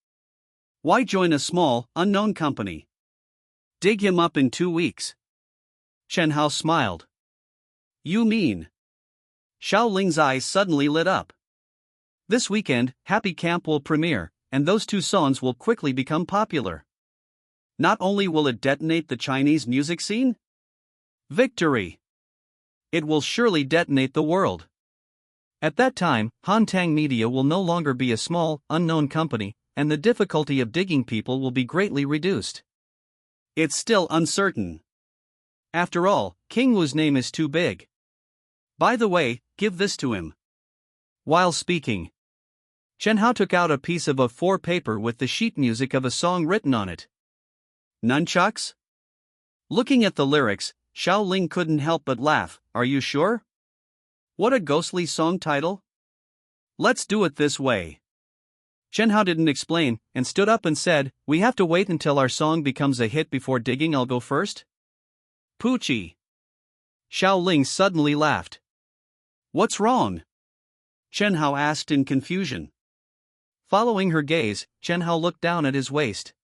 Why join a small, unknown company? Dig him up in 2 weeks. Chen Hao smiled. You mean? Xiao Ling's eyes suddenly lit up. This weekend, Happy Camp will premiere, and those 2 songs will quickly become popular. Not only will it detonate the Chinese music scene? Victory! It will surely detonate the world. At that time, Hantang Media will no longer be a small, unknown company, and the difficulty of digging people will be greatly reduced. It's still uncertain. After all, King Wu's name is too big. By the way, give this to him. While speaking, Chen Hao took out a piece of A4 paper with the sheet music of a song written on it. Nunchucks? Looking at the lyrics, Xiao Ling couldn't help but laugh. Are you sure? What a ghostly song title. Let's do it this way. Chen Hao didn't explain, and stood up and said, we have to wait until our song becomes a hit before digging. I'll go first? Poochie. Xiao Ling suddenly laughed. What's wrong? Chen Hao asked in confusion. Following her gaze, Chen Hao looked down at his waist.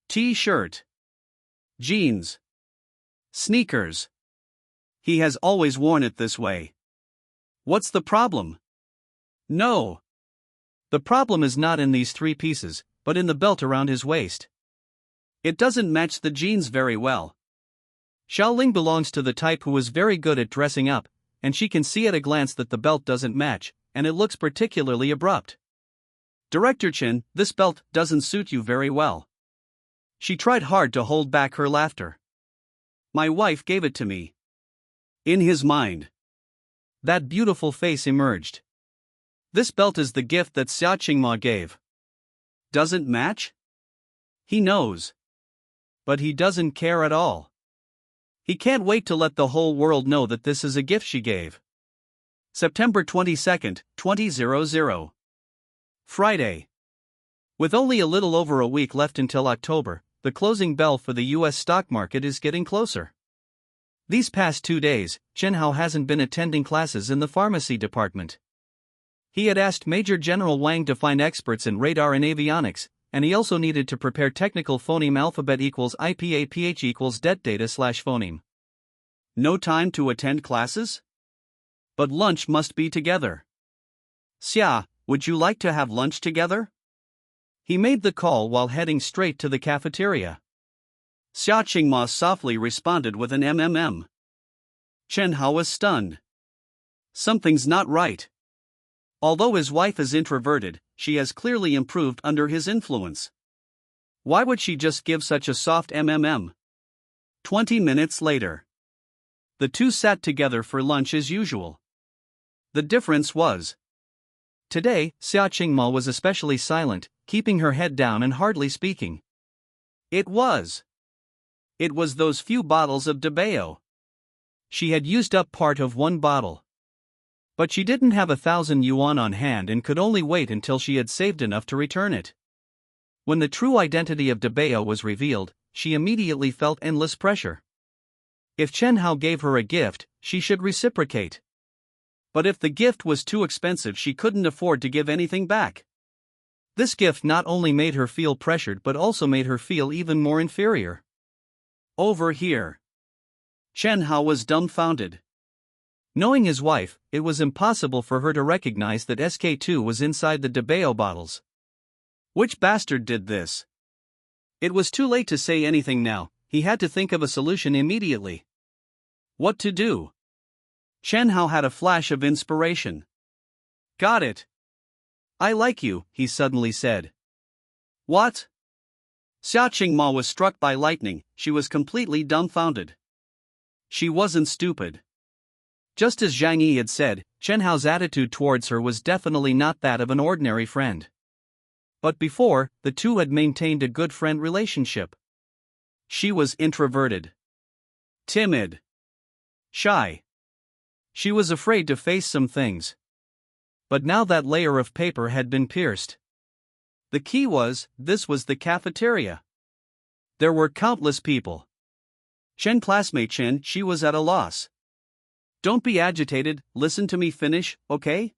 T-shirt. Jeans. Sneakers. He has always worn it this way. What's the problem? No. The problem is not in these 3 pieces, but in the belt around his waist. It doesn't match the jeans very well. Xiao Ling belongs to the type who is very good at dressing up, and she can see at a glance that the belt doesn't match, and it looks particularly abrupt. Director Chen, this belt doesn't suit you very well. She tried hard to hold back her laughter. My wife gave it to me. In his mind, that beautiful face emerged. This belt is the gift that Xia Qingma gave. Doesn't match? He knows. But he doesn't care at all. He can't wait to let the whole world know that this is a gift she gave. September 22nd, 2000. Friday. With only a little over a week left until October, the closing bell for the US stock market is getting closer. These past 2 days, Chen Hao hasn't been attending classes in the pharmacy department. He had asked Major General Wang to find experts in radar and avionics, and he also needed to prepare technical phoneme alphabet equals IPA PH equals det data /phoneme. No time to attend classes? But lunch must be together. Xia, would you like to have lunch together? He made the call while heading straight to the cafeteria. Xia Qingma softly responded with an mmm. Chen Hao was stunned. Something's not right. Although his wife is introverted, she has clearly improved under his influence. Why would she just give such a soft mmm? 20 minutes later. The two sat together for lunch as usual. The difference was, today, Xia Qingma was especially silent, keeping her head down and hardly speaking. It was those few bottles of Dabao. She had used up part of one bottle. But she didn't have 1,000 yuan on hand and could only wait until she had saved enough to return it. When the true identity of Dabao was revealed, she immediately felt endless pressure. If Chen Hao gave her a gift, she should reciprocate. But if the gift was too expensive, she couldn't afford to give anything back. This gift not only made her feel pressured but also made her feel even more inferior. Over here. Chen Hao was dumbfounded. Knowing his wife, it was impossible for her to recognize that SK2 was inside the Dabao bottles. Which bastard did this? It was too late to say anything now, he had to think of a solution immediately. What to do? Chen Hao had a flash of inspiration. Got it. I like you, he suddenly said. What? Xia Qingma was struck by lightning, she was completely dumbfounded. She wasn't stupid. Just as Zhang Yi had said, Chen Hao's attitude towards her was definitely not that of an ordinary friend. But before, the two had maintained a good friend relationship. She was introverted, timid, shy. She was afraid to face some things. But now that layer of paper had been pierced. The key was, this was the cafeteria. There were countless people. Chen classmate Chen, she was at a loss. Don't be agitated, listen to me finish, okay?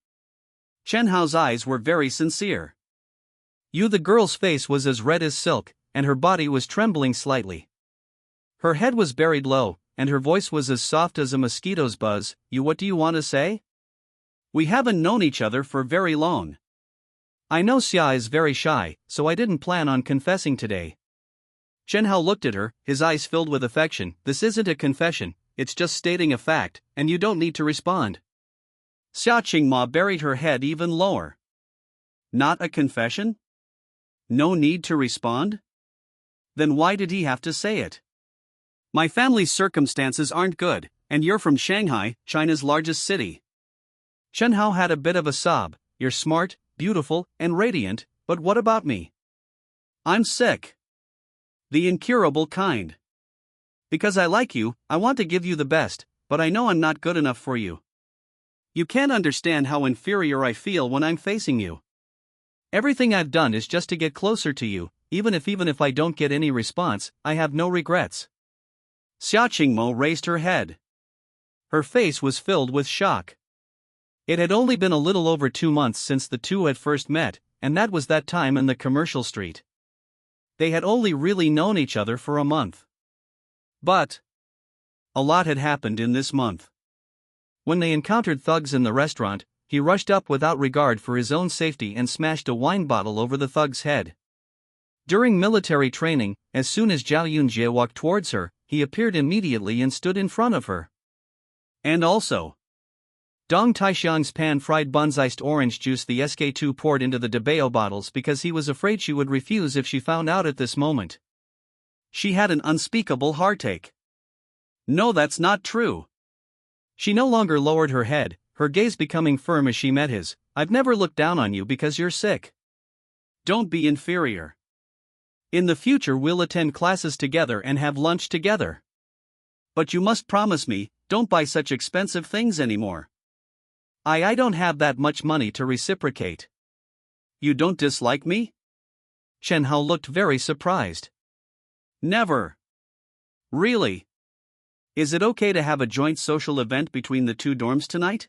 Chen Hao's eyes were very sincere. The girl's face was as red as silk, and her body was trembling slightly. Her head was buried low, and her voice was as soft as a mosquito's buzz. What do you want to say? We haven't known each other for very long. I know Xia is very shy, so I didn't plan on confessing today. Chen Hao looked at her, his eyes filled with affection. This isn't a confession, it's just stating a fact, and you don't need to respond. Xia Qingma buried her head even lower. Not a confession? No need to respond? Then why did he have to say it? My family's circumstances aren't good, and you're from Shanghai, China's largest city. Chen Hao had a bit of a sob. You're smart, beautiful, and radiant, but what about me? I'm sick. The incurable kind. Because I like you, I want to give you the best, but I know I'm not good enough for you. You can't understand how inferior I feel when I'm facing you. Everything I've done is just to get closer to you, even if I don't get any response, I have no regrets. Xia Qingmo raised her head. Her face was filled with shock. It had only been a little over 2 months since the two had first met, and that was that time in the commercial street. They had only really known each other for a month. But a lot had happened in this month. When they encountered thugs in the restaurant, he rushed up without regard for his own safety and smashed a wine bottle over the thug's head. During military training, as soon as Zhao Yunjie walked towards her, he appeared immediately and stood in front of her. And also, Dong Taixiang's pan-fried buns iced orange juice the SK2 poured into the Dabao bottles because he was afraid she would refuse if she found out at this moment. She had an unspeakable heartache. No, that's not true. She no longer lowered her head, her gaze becoming firm as she met his. I've never looked down on you because you're sick. Don't be inferior. In the future we'll attend classes together and have lunch together. But you must promise me, don't buy such expensive things anymore. I don't have that much money to reciprocate. You don't dislike me? Chen Hao looked very surprised. Never. Really? Is it okay to have a joint social event between the two dorms tonight?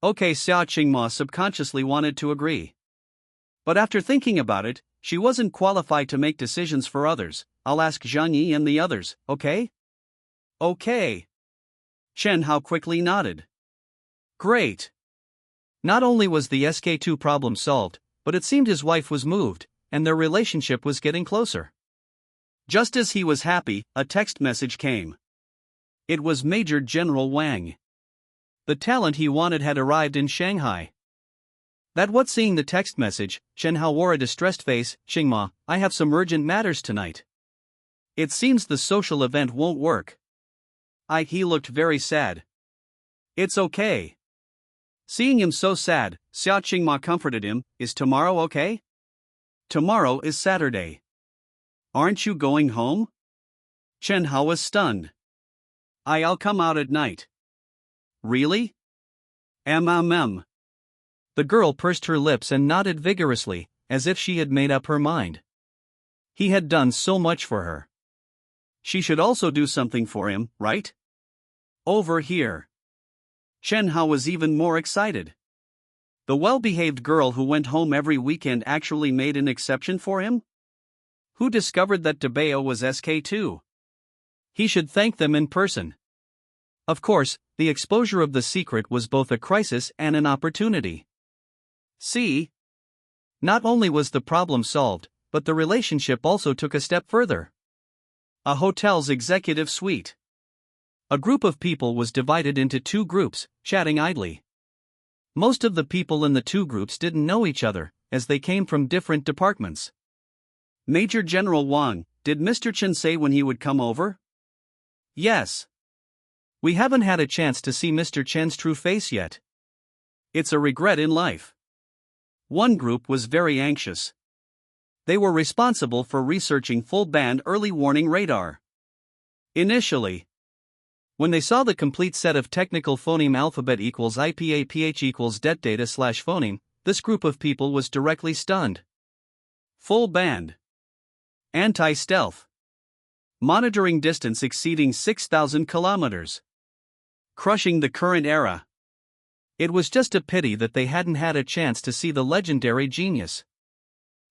Okay, Xia Qingma subconsciously wanted to agree. But after thinking about it, she wasn't qualified to make decisions for others. I'll ask Zhang Yi and the others, okay? Okay. Chen Hao quickly nodded. Great. Not only was the SK2 problem solved, but it seemed his wife was moved, and their relationship was getting closer. Just as he was happy, a text message came. It was Major General Wang. The talent he wanted had arrived in Shanghai. Seeing the text message, Chen Hao wore a distressed face. "Xingma, I have some urgent matters tonight. It seems the social event won't work." He looked very sad. It's okay. Seeing him so sad, Xiao Qingma comforted him. Is tomorrow okay? Tomorrow is Saturday. Aren't you going home? Chen Hao was stunned. I'll come out at night. Really? The girl pursed her lips and nodded vigorously, as if she had made up her mind. He had done so much for her. She should also do something for him, right? Over here. Chen Hao was even more excited. The well-behaved girl who went home every weekend actually made an exception for him? Who discovered that Debao was SK2? He should thank them in person. Of course, the exposure of the secret was both a crisis and an opportunity. See? Not only was the problem solved, but the relationship also took a step further. A hotel's executive suite. A group of people was divided into two groups, chatting idly. Most of the people in the two groups didn't know each other, as they came from different departments. Major General Wang, did Mr. Chen say when he would come over? Yes. We haven't had a chance to see Mr. Chen's true face yet. It's a regret in life. One group was very anxious. They were responsible for researching full-band early warning radar. Initially, when they saw the complete set of technical phoneme alphabet equals IPA-PH equals det data slash phoneme, this group of people was directly stunned. Full-band. Anti-stealth. Monitoring distance exceeding 6,000 kilometers. Crushing the current era. It was just a pity that they hadn't had a chance to see the legendary genius.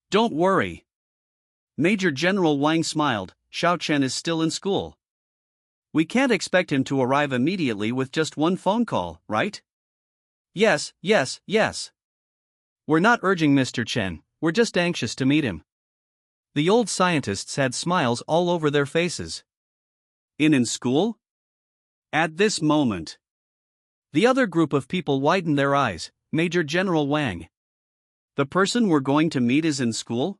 Don't worry. Major General Wang smiled. Xiao Chen is still in school. We can't expect him to arrive immediately with just one phone call, right? Yes. We're not urging Mr. Chen, we're just anxious to meet him. The old scientists had smiles all over their faces. In school? At this moment. The other group of people widened their eyes. Major General Wang. The person we're going to meet is in school?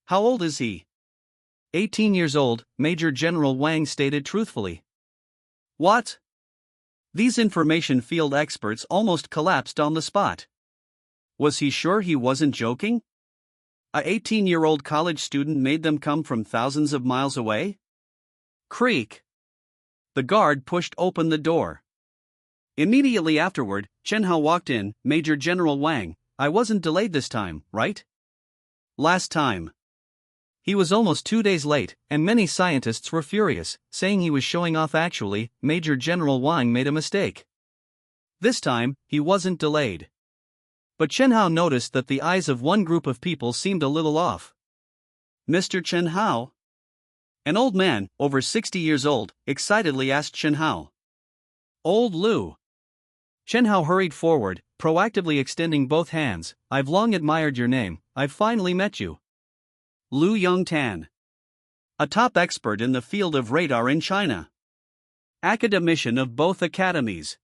How old is he? 18 years old, Major General Wang stated truthfully. What? These information field experts almost collapsed on the spot. Was he sure he wasn't joking? A 18-year-old college student made them come from thousands of miles away? Creak. The guard pushed open the door. Immediately afterward, Chen Hao walked in. Major General Wang, I wasn't delayed this time, right? Last time. He was almost 2 days late, and many scientists were furious, saying he was showing off. Actually, Major General Wang made a mistake. This time, he wasn't delayed. But Chen Hao noticed that the eyes of one group of people seemed a little off. Mr. Chen Hao? An old man, over 60 years old, excitedly asked Chen Hao. Old Lu. Chen Hao hurried forward, proactively extending both hands. I've long admired your name, I've finally met you. Lu Yongtan. A top expert in the field of radar in China. Academician of both academies.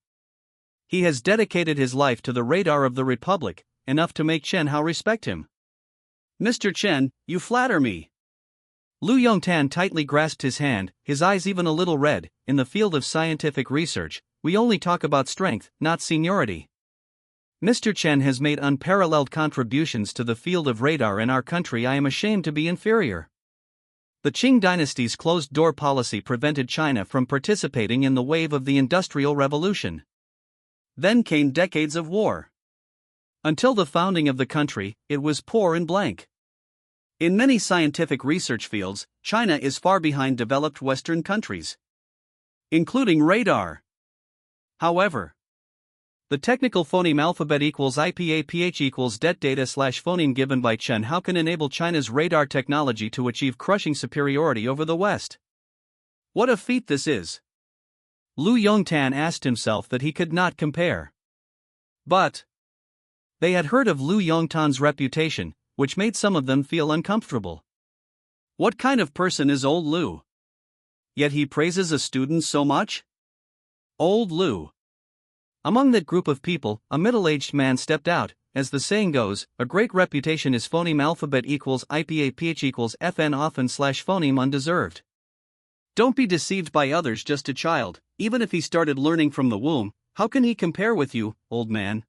He has dedicated his life to the radar of the Republic, enough to make Chen Hao respect him. Mr. Chen, you flatter me. Lu Yongtan tightly grasped his hand, his eyes even a little red. In the field of scientific research, we only talk about strength, not seniority. Mr. Chen has made unparalleled contributions to the field of radar in our country. I am ashamed to be inferior. The Qing dynasty's closed-door policy prevented China from participating in the wave of the Industrial Revolution. Then came decades of war. Until the founding of the country, it was poor and blank. In many scientific research fields, China is far behind developed Western countries, including radar. However, the technical phoneme alphabet equals IPA-PH equals det data slash phoneme given by Chen Hao can enable China's radar technology to achieve crushing superiority over the West. What a feat this is! Lu Yongtan asked himself that he could not compare. But they had heard of Lu Yongtan's reputation, which made some of them feel uncomfortable. What kind of person is old Lu? Yet he praises a student so much? Old Lu. Among that group of people, a middle-aged man stepped out. As the saying goes, a great reputation is phoneme alphabet equals IPAPH equals FN often / phoneme undeserved. Don't be deceived by others. Just a child, even if he started learning from the womb, how can he compare with you, old man?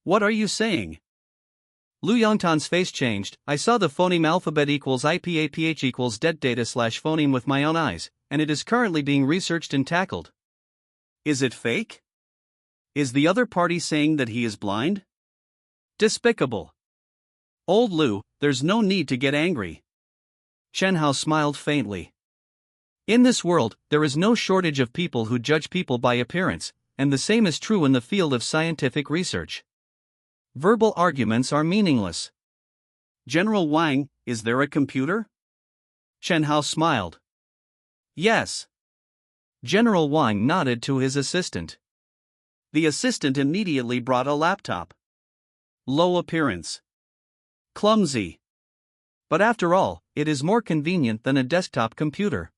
What are you saying? Lu Yongtan's face changed. I saw the phoneme alphabet equals IPAPH equals det data / phoneme with my own eyes, and it is currently being researched and tackled. Is it fake? Is the other party saying that he is blind? Despicable. Old Lu, there's no need to get angry. Chen Hao smiled faintly. In this world, there is no shortage of people who judge people by appearance, and the same is true in the field of scientific research. Verbal arguments are meaningless. General Wang, is there a computer? Chen Hao smiled. Yes. General Wang nodded to his assistant. The assistant immediately brought a laptop. Low appearance. Clumsy. But after all, it is more convenient than a desktop computer.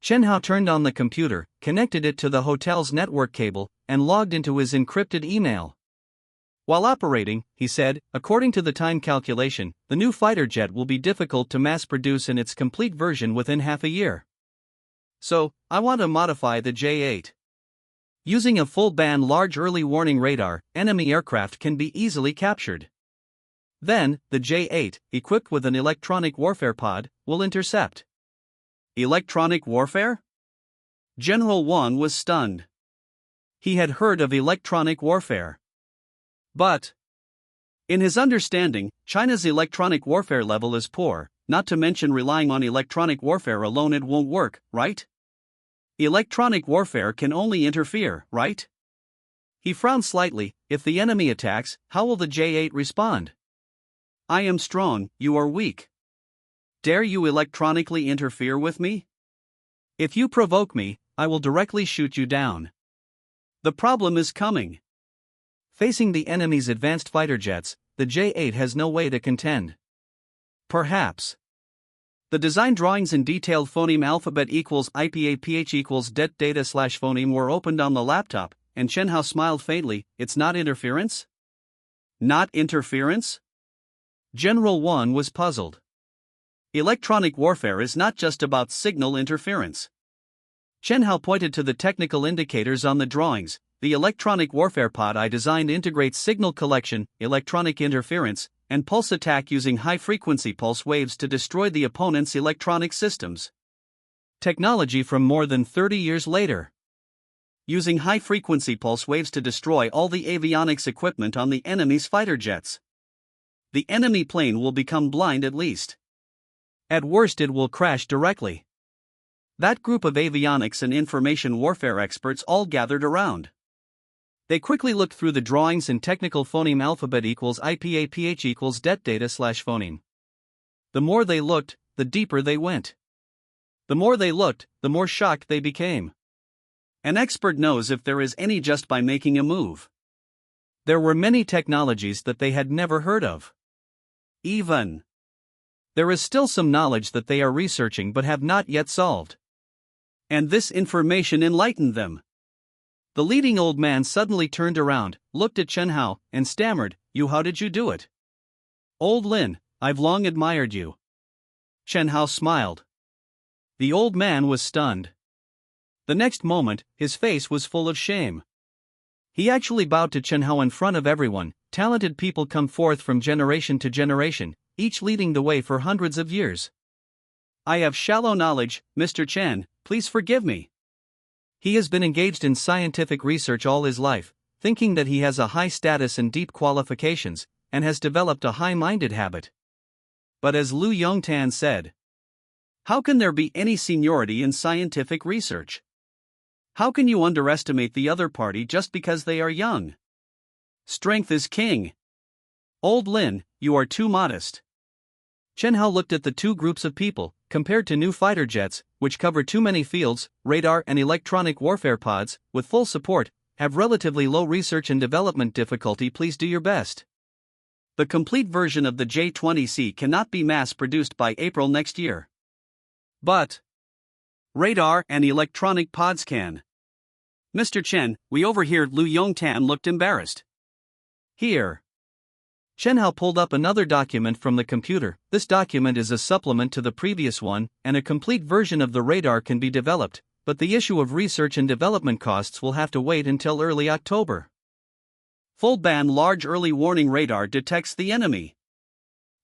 Chen Hao turned on the computer, connected it to the hotel's network cable, and logged into his encrypted email. While operating, he said, according to the time calculation, the new fighter jet will be difficult to mass produce in its complete version within half a year. So, I want to modify the J-8. Using a full-band large early warning radar, enemy aircraft can be easily captured. Then, the J-8, equipped with an electronic warfare pod, will intercept. Electronic warfare? General Wang was stunned. He had heard of electronic warfare. But, in his understanding, China's electronic warfare level is poor, not to mention relying on electronic warfare alone it won't work, right? Electronic warfare can only interfere, right? He frowned slightly. If the enemy attacks, how will the J-8 respond? I am strong, you are weak. Dare you electronically interfere with me? If you provoke me, I will directly shoot you down. The problem is coming. Facing the enemy's advanced fighter jets, the J-8 has no way to contend. Perhaps. The design drawings and detailed phoneme alphabet equals IPAPH equals det data / phoneme were opened on the laptop, and Chen Hao smiled faintly. It's not interference? Not interference? General Wang was puzzled. Electronic warfare is not just about signal interference. Chen Hao pointed to the technical indicators on the drawings. The electronic warfare pod I designed integrates signal collection, electronic interference, and pulse attack using high-frequency pulse waves to destroy the opponent's electronic systems. Technology from more than 30 years later. Using high-frequency pulse waves to destroy all the avionics equipment on the enemy's fighter jets. The enemy plane will become blind at least. At worst it will crash directly. That group of avionics and information warfare experts all gathered around. They quickly looked through the drawings and technical phoneme alphabet equals IPAPH equals det data / phoneme. The more they looked, the deeper they went. The more they looked, the more shocked they became. An expert knows if there is any just by making a move. There were many technologies that they had never heard of. Even. There is still some knowledge that they are researching but have not yet solved. And this information enlightened them. The leading old man suddenly turned around, looked at Chen Hao, and stammered, how did you do it? Old Lin, I've long admired you. Chen Hao smiled. The old man was stunned. The next moment, his face was full of shame. He actually bowed to Chen Hao in front of everyone. Talented people come forth from generation to generation, each leading the way for hundreds of years. I have shallow knowledge, Mr. Chen, please forgive me. He has been engaged in scientific research all his life, thinking that he has a high status and deep qualifications, and has developed a high-minded habit. But as Lu Yongtan said, how can there be any seniority in scientific research? How can you underestimate the other party just because they are young? Strength is king. Old Lin, you are too modest. Chen Hao looked at the two groups of people. Compared to new fighter jets, which cover too many fields, radar and electronic warfare pods, with full support, have relatively low research and development difficulty. Please do your best. The complete version of the J20C cannot be mass-produced by April next year. But radar and electronic pods can. Mr. Chen, we overheard Lu Yongtan looked embarrassed. Here. Chen Hao pulled up another document from the computer. This document is a supplement to the previous one, and a complete version of the radar can be developed, but the issue of research and development costs will have to wait until early October. Full band large early warning radar detects the enemy.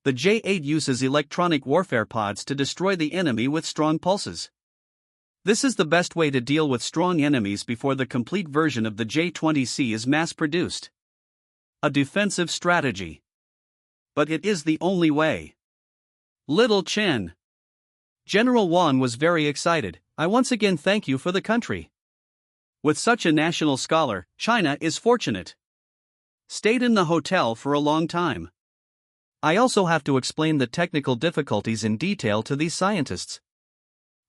The J8 uses electronic warfare pods to destroy the enemy with strong pulses. This is the best way to deal with strong enemies before the complete version of the J20C is mass-produced. A defensive strategy. But it is the only way. Little Chen. General Wan was very excited. I once again thank you for the country. With such a national scholar, China is fortunate. Stayed in the hotel for a long time. I also have to explain the technical difficulties in detail to these scientists.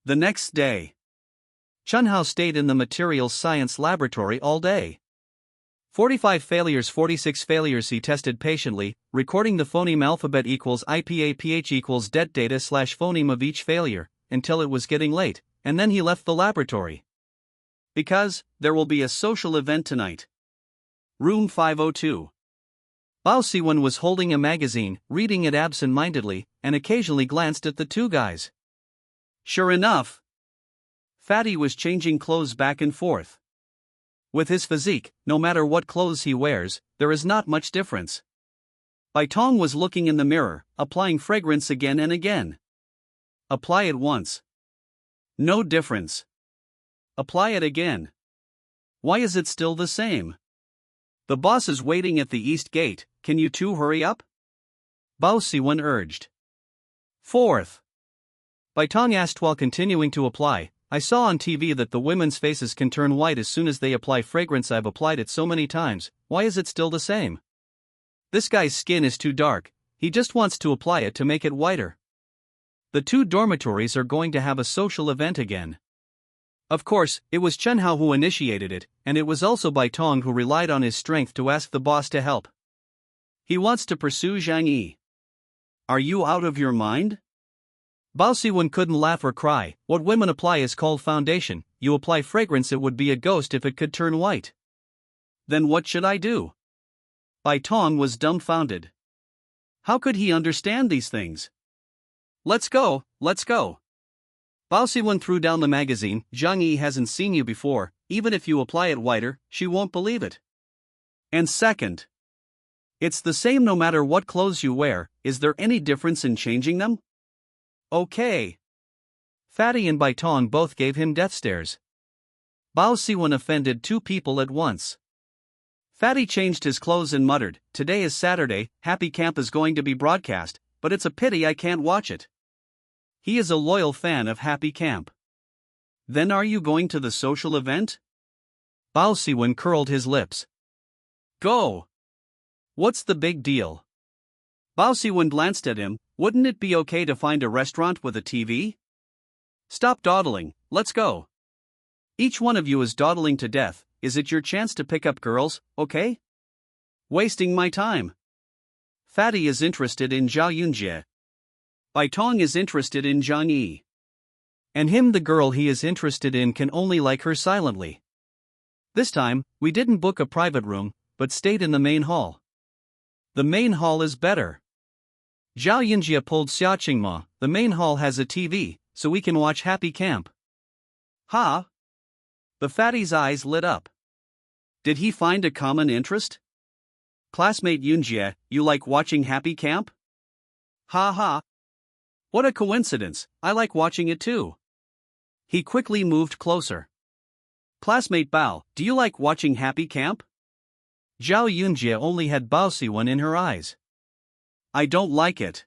The next day, Chen Hao stayed in the materials science laboratory all day. 45 failures, 46 failures he tested patiently, recording the phoneme alphabet equals IPAPH equals det data slash phoneme of each failure, until it was getting late, and then he left the laboratory. Because there will be a social event tonight. Room 502. Bao Siwen was holding a magazine, reading it absent-mindedly, and occasionally glanced at the two guys. Sure enough, Fatty was changing clothes back and forth. With his physique, no matter what clothes he wears, there is not much difference. Bai Tong was looking in the mirror, applying fragrance again and again. Apply it once. No difference. Apply it again. Why is it still the same? The boss is waiting at the east gate, can you two hurry up? Bao Siwen urged. Fourth. Bai Tong asked while continuing to apply, I saw on TV that the women's faces can turn white as soon as they apply fragrance. I've applied it so many times, why is it still the same? This guy's skin is too dark, he just wants to apply it to make it whiter. The two dormitories are going to have a social event again. Of course, it was Chen Hao who initiated it, and it was also Bai Tong who relied on his strength to ask the boss to help. He wants to pursue Zhang Yi. Are you out of your mind? Bao Siwen couldn't laugh or cry. What women apply is called foundation. You apply fragrance, it would be a ghost if it could turn white. Then what should I do? Bai Tong was dumbfounded. How could he understand these things? Let's go, let's go. Bao Siwen threw down the magazine. Zhang Yi hasn't seen you before, even if you apply it whiter, she won't believe it. And second, it's the same no matter what clothes you wear, is there any difference in changing them? Okay. Fatty and Bai Tong both gave him death stares. Bao Siwen offended two people at once. Fatty changed his clothes and muttered, today is Saturday, Happy Camp is going to be broadcast, but it's a pity I can't watch it. He is a loyal fan of Happy Camp. Then are you going to the social event? Bao Siwen curled his lips. Go. What's the big deal? Bao Siwen glanced at him, wouldn't it be okay to find a restaurant with a TV? Stop dawdling, let's go. Each one of you is dawdling to death, is it your chance to pick up girls, okay? Wasting my time. Fatty is interested in Zhao Yunjie. Bai Tong is interested in Zhang Yi. And him, the girl he is interested in, can only like her silently. This time, we didn't book a private room, but stayed in the main hall. The main hall is better. Zhao Yunjie pulled Xia Qingma, the main hall has a TV, so we can watch Happy Camp. Ha! The fatty's eyes lit up. Did he find a common interest? Classmate Yunjie, you like watching Happy Camp? Ha ha! What a coincidence, I like watching it too. He quickly moved closer. Classmate Bao, do you like watching Happy Camp? Zhao Yunjie only had Bao Siwen in her eyes. I don't like it.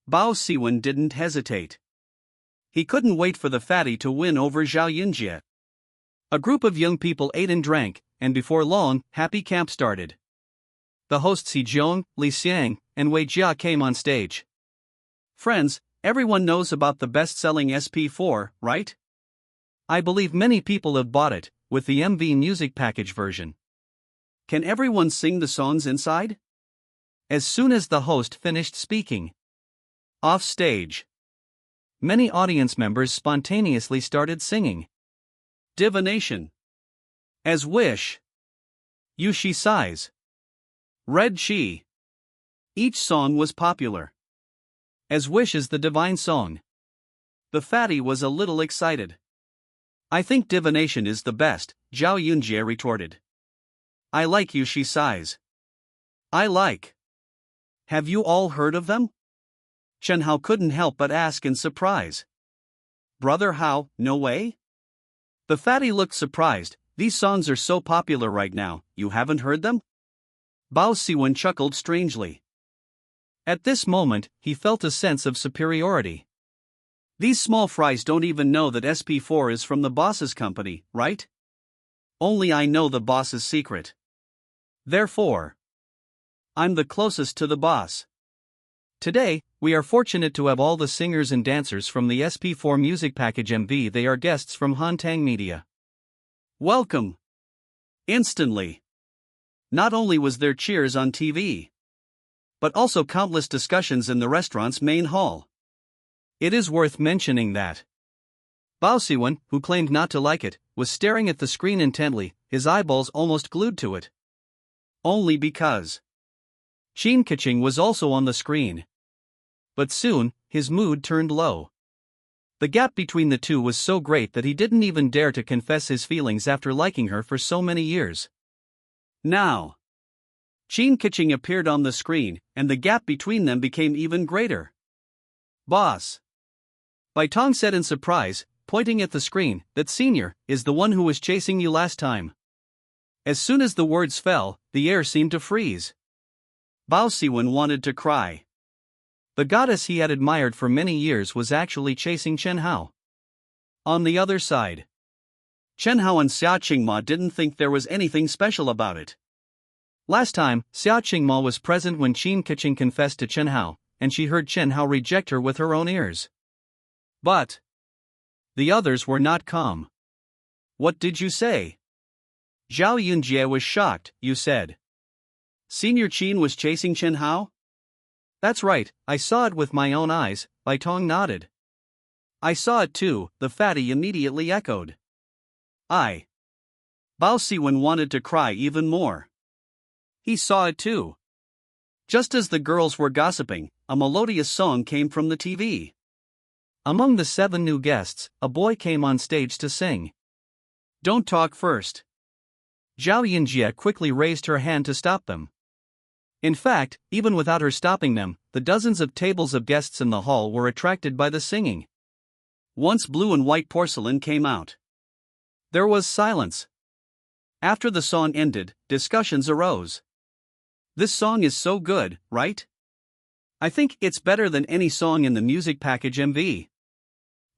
Bao Siwen didn't hesitate. He couldn't wait for the fatty to win over Zhao Yunjie. A group of young people ate and drank, and before long, Happy Camp started. The hosts He Jiong, Li Xiang, and Wei Jia came on stage. Friends, everyone knows about the best-selling SP4, right? I believe many people have bought it, with the MV music package version. Can everyone sing the songs inside? As soon as the host finished speaking. Off stage. Many audience members spontaneously started singing. Divination. As Wish. Yushi Sighs. Red Chi. Each song was popular. As Wish is the divine song. The fatty was a little excited. I think divination is the best, Zhao Yunjie retorted. I like Yushi Sighs. I like. Have you all heard of them? Chen Hao couldn't help but ask in surprise. Brother Hao, no way? The fatty looked surprised. These songs are so popular right now, you haven't heard them? Bao Siwen chuckled strangely. At this moment, he felt a sense of superiority. These small fries don't even know that SP4 is from the boss's company, right? Only I know the boss's secret. Therefore, I'm the closest to the boss. Today, we are fortunate to have all the singers and dancers from the SP4 music package MV. They are guests from Hantang Media. Welcome. Instantly. Not only was there cheers on TV, but also countless discussions in the restaurant's main hall. It is worth mentioning that Bao Siwen, who claimed not to like it, was staring at the screen intently, his eyeballs almost glued to it. Only because Qin Keqing was also on the screen. But soon, his mood turned low. The gap between the two was so great that he didn't even dare to confess his feelings after liking her for so many years. Now, Qin Keqing appeared on the screen, and the gap between them became even greater. Boss. Bai Tong said in surprise, pointing at the screen, that senior is the one who was chasing you last time. As soon as the words fell, the air seemed to freeze. Bao Siwen wanted to cry. The goddess he had admired for many years was actually chasing Chen Hao. On the other side, Chen Hao and Xia Qingma didn't think there was anything special about it. Last time, Xia Qingma was present when Qin Keqing confessed to Chen Hao, and she heard Chen Hao reject her with her own ears. But the others were not calm. What did you say? Zhao Yunjie was shocked. You said Senior Qin was chasing Chen Hao? That's right, I saw it with my own eyes, Bai Tong nodded. I saw it too, the fatty immediately echoed. Bao Siwen wanted to cry even more. He saw it too. Just as the girls were gossiping, a melodious song came from the TV. Among the 7 new guests, a boy came on stage to sing. Don't talk first. Zhao Yunjie quickly raised her hand to stop them. In fact, even without her stopping them, the dozens of tables of guests in the hall were attracted by the singing. Once blue and white porcelain came out, there was silence. After the song ended, discussions arose. This song is so good, right? I think it's better than any song in the music package MV.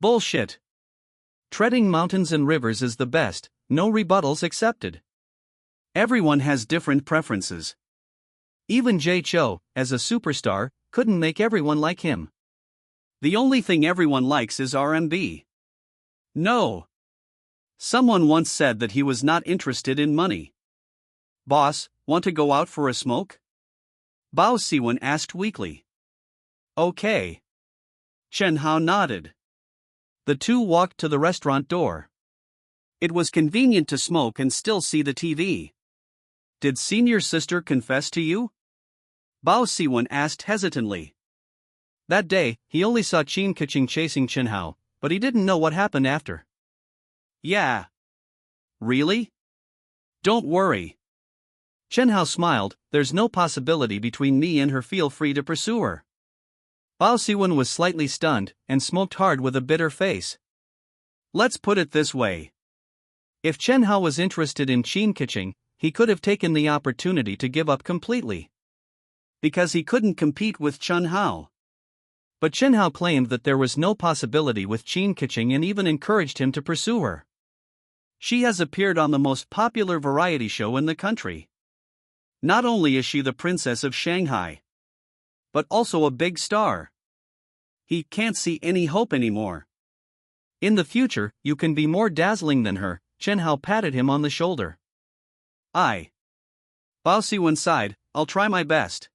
Bullshit. Treading mountains and rivers is the best, no rebuttals accepted. Everyone has different preferences. Even Jay Chou, as a superstar, couldn't make everyone like him. The only thing everyone likes is RMB. No. Someone once said that he was not interested in money. Boss, want to go out for a smoke? Bao Siwen asked weakly. Okay. Chen Hao nodded. The two walked to the restaurant door. It was convenient to smoke and still see the TV. Did senior sister confess to you? Bao Siwen asked hesitantly. That day, he only saw Qin Keqing chasing Chen Hao, but he didn't know what happened after. Yeah. Really? Don't worry. Chen Hao smiled, there's no possibility between me and her, feel free to pursue her. Bao Siwen was slightly stunned, and smoked hard with a bitter face. Let's put it this way. If Chen Hao was interested in Qin Keqing, he could have taken the opportunity to give up completely. Because he couldn't compete with Chen Hao. But Chen Hao claimed that there was no possibility with Qin Keqing and even encouraged him to pursue her. She has appeared on the most popular variety show in the country. Not only is she the princess of Shanghai, but also a big star. He can't see any hope anymore. In the future, you can be more dazzling than her, Chen Hao patted him on the shoulder. Bao Siwen sighed, I'll try my best.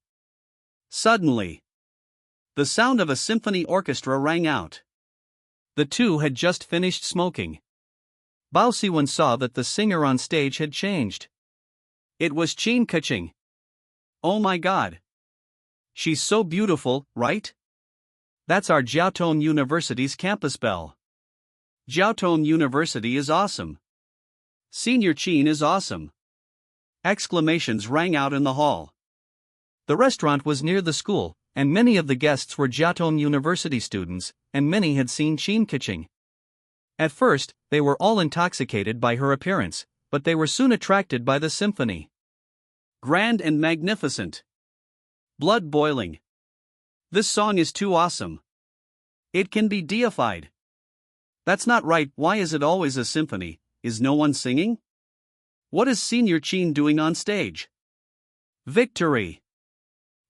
Suddenly, the sound of a symphony orchestra rang out. The two had just finished smoking. Bao Siwen saw that the singer on stage had changed. It was Qin Keqing. Oh my god. She's so beautiful, right? That's our Jiaotong University's campus bell. Jiaotong University is awesome. Senior Qin is awesome. Exclamations rang out in the hall. The restaurant was near the school, and many of the guests were Jiaotong University students, and many had seen Qin Keqing. At first, they were all intoxicated by her appearance, but they were soon attracted by the symphony. Grand and magnificent. Blood boiling. This song is too awesome. It can be deified. That's not right, why is it always a symphony? Is no one singing? What is Senior Qin doing on stage? Victory!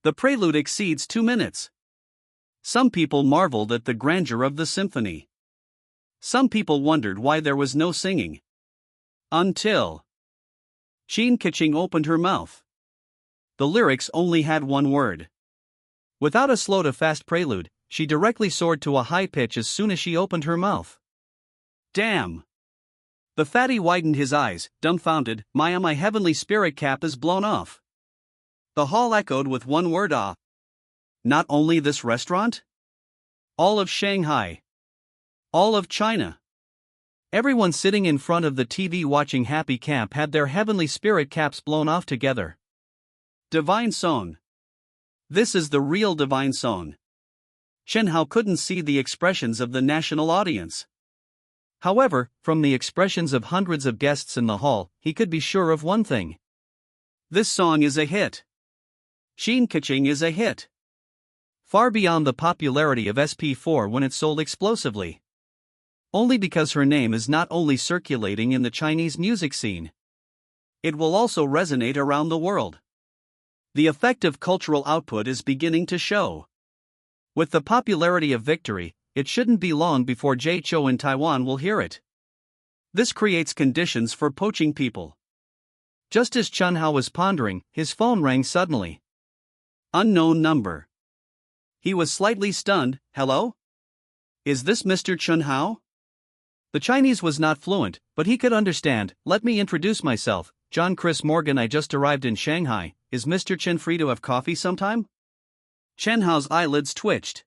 The prelude exceeds 2 minutes. Some people marveled at the grandeur of the symphony. Some people wondered why there was no singing. Until Qin Keqing opened her mouth. The lyrics only had one word. Without a slow to fast prelude, she directly soared to a high pitch as soon as she opened her mouth. Damn! The fatty widened his eyes, dumbfounded. My heavenly spirit cap is blown off. The hall echoed with one word, ah. Not only this restaurant? All of Shanghai. All of China. Everyone sitting in front of the TV watching Happy Camp had their heavenly spirit caps blown off together. Divine song. This is the real divine song. Chen Hao couldn't see the expressions of the national audience. However, from the expressions of hundreds of guests in the hall, he could be sure of one thing. This song is a hit. Qin Keqing is a hit. Far beyond the popularity of SP4 when it sold explosively. Only because her name is not only circulating in the Chinese music scene. It will also resonate around the world. The effective cultural output is beginning to show. With the popularity of Victory, it shouldn't be long before Jay Chou in Taiwan will hear it. This creates conditions for poaching people. Just as Chen Hao was pondering, his phone rang suddenly. Unknown number. He was slightly stunned. Hello? Is this Mr. Chen Hao? The Chinese was not fluent, but he could understand. Let me introduce myself, John Chris Morgan. I just arrived in Shanghai. Is Mr. Chen free to have coffee sometime? Chen Hao's eyelids twitched.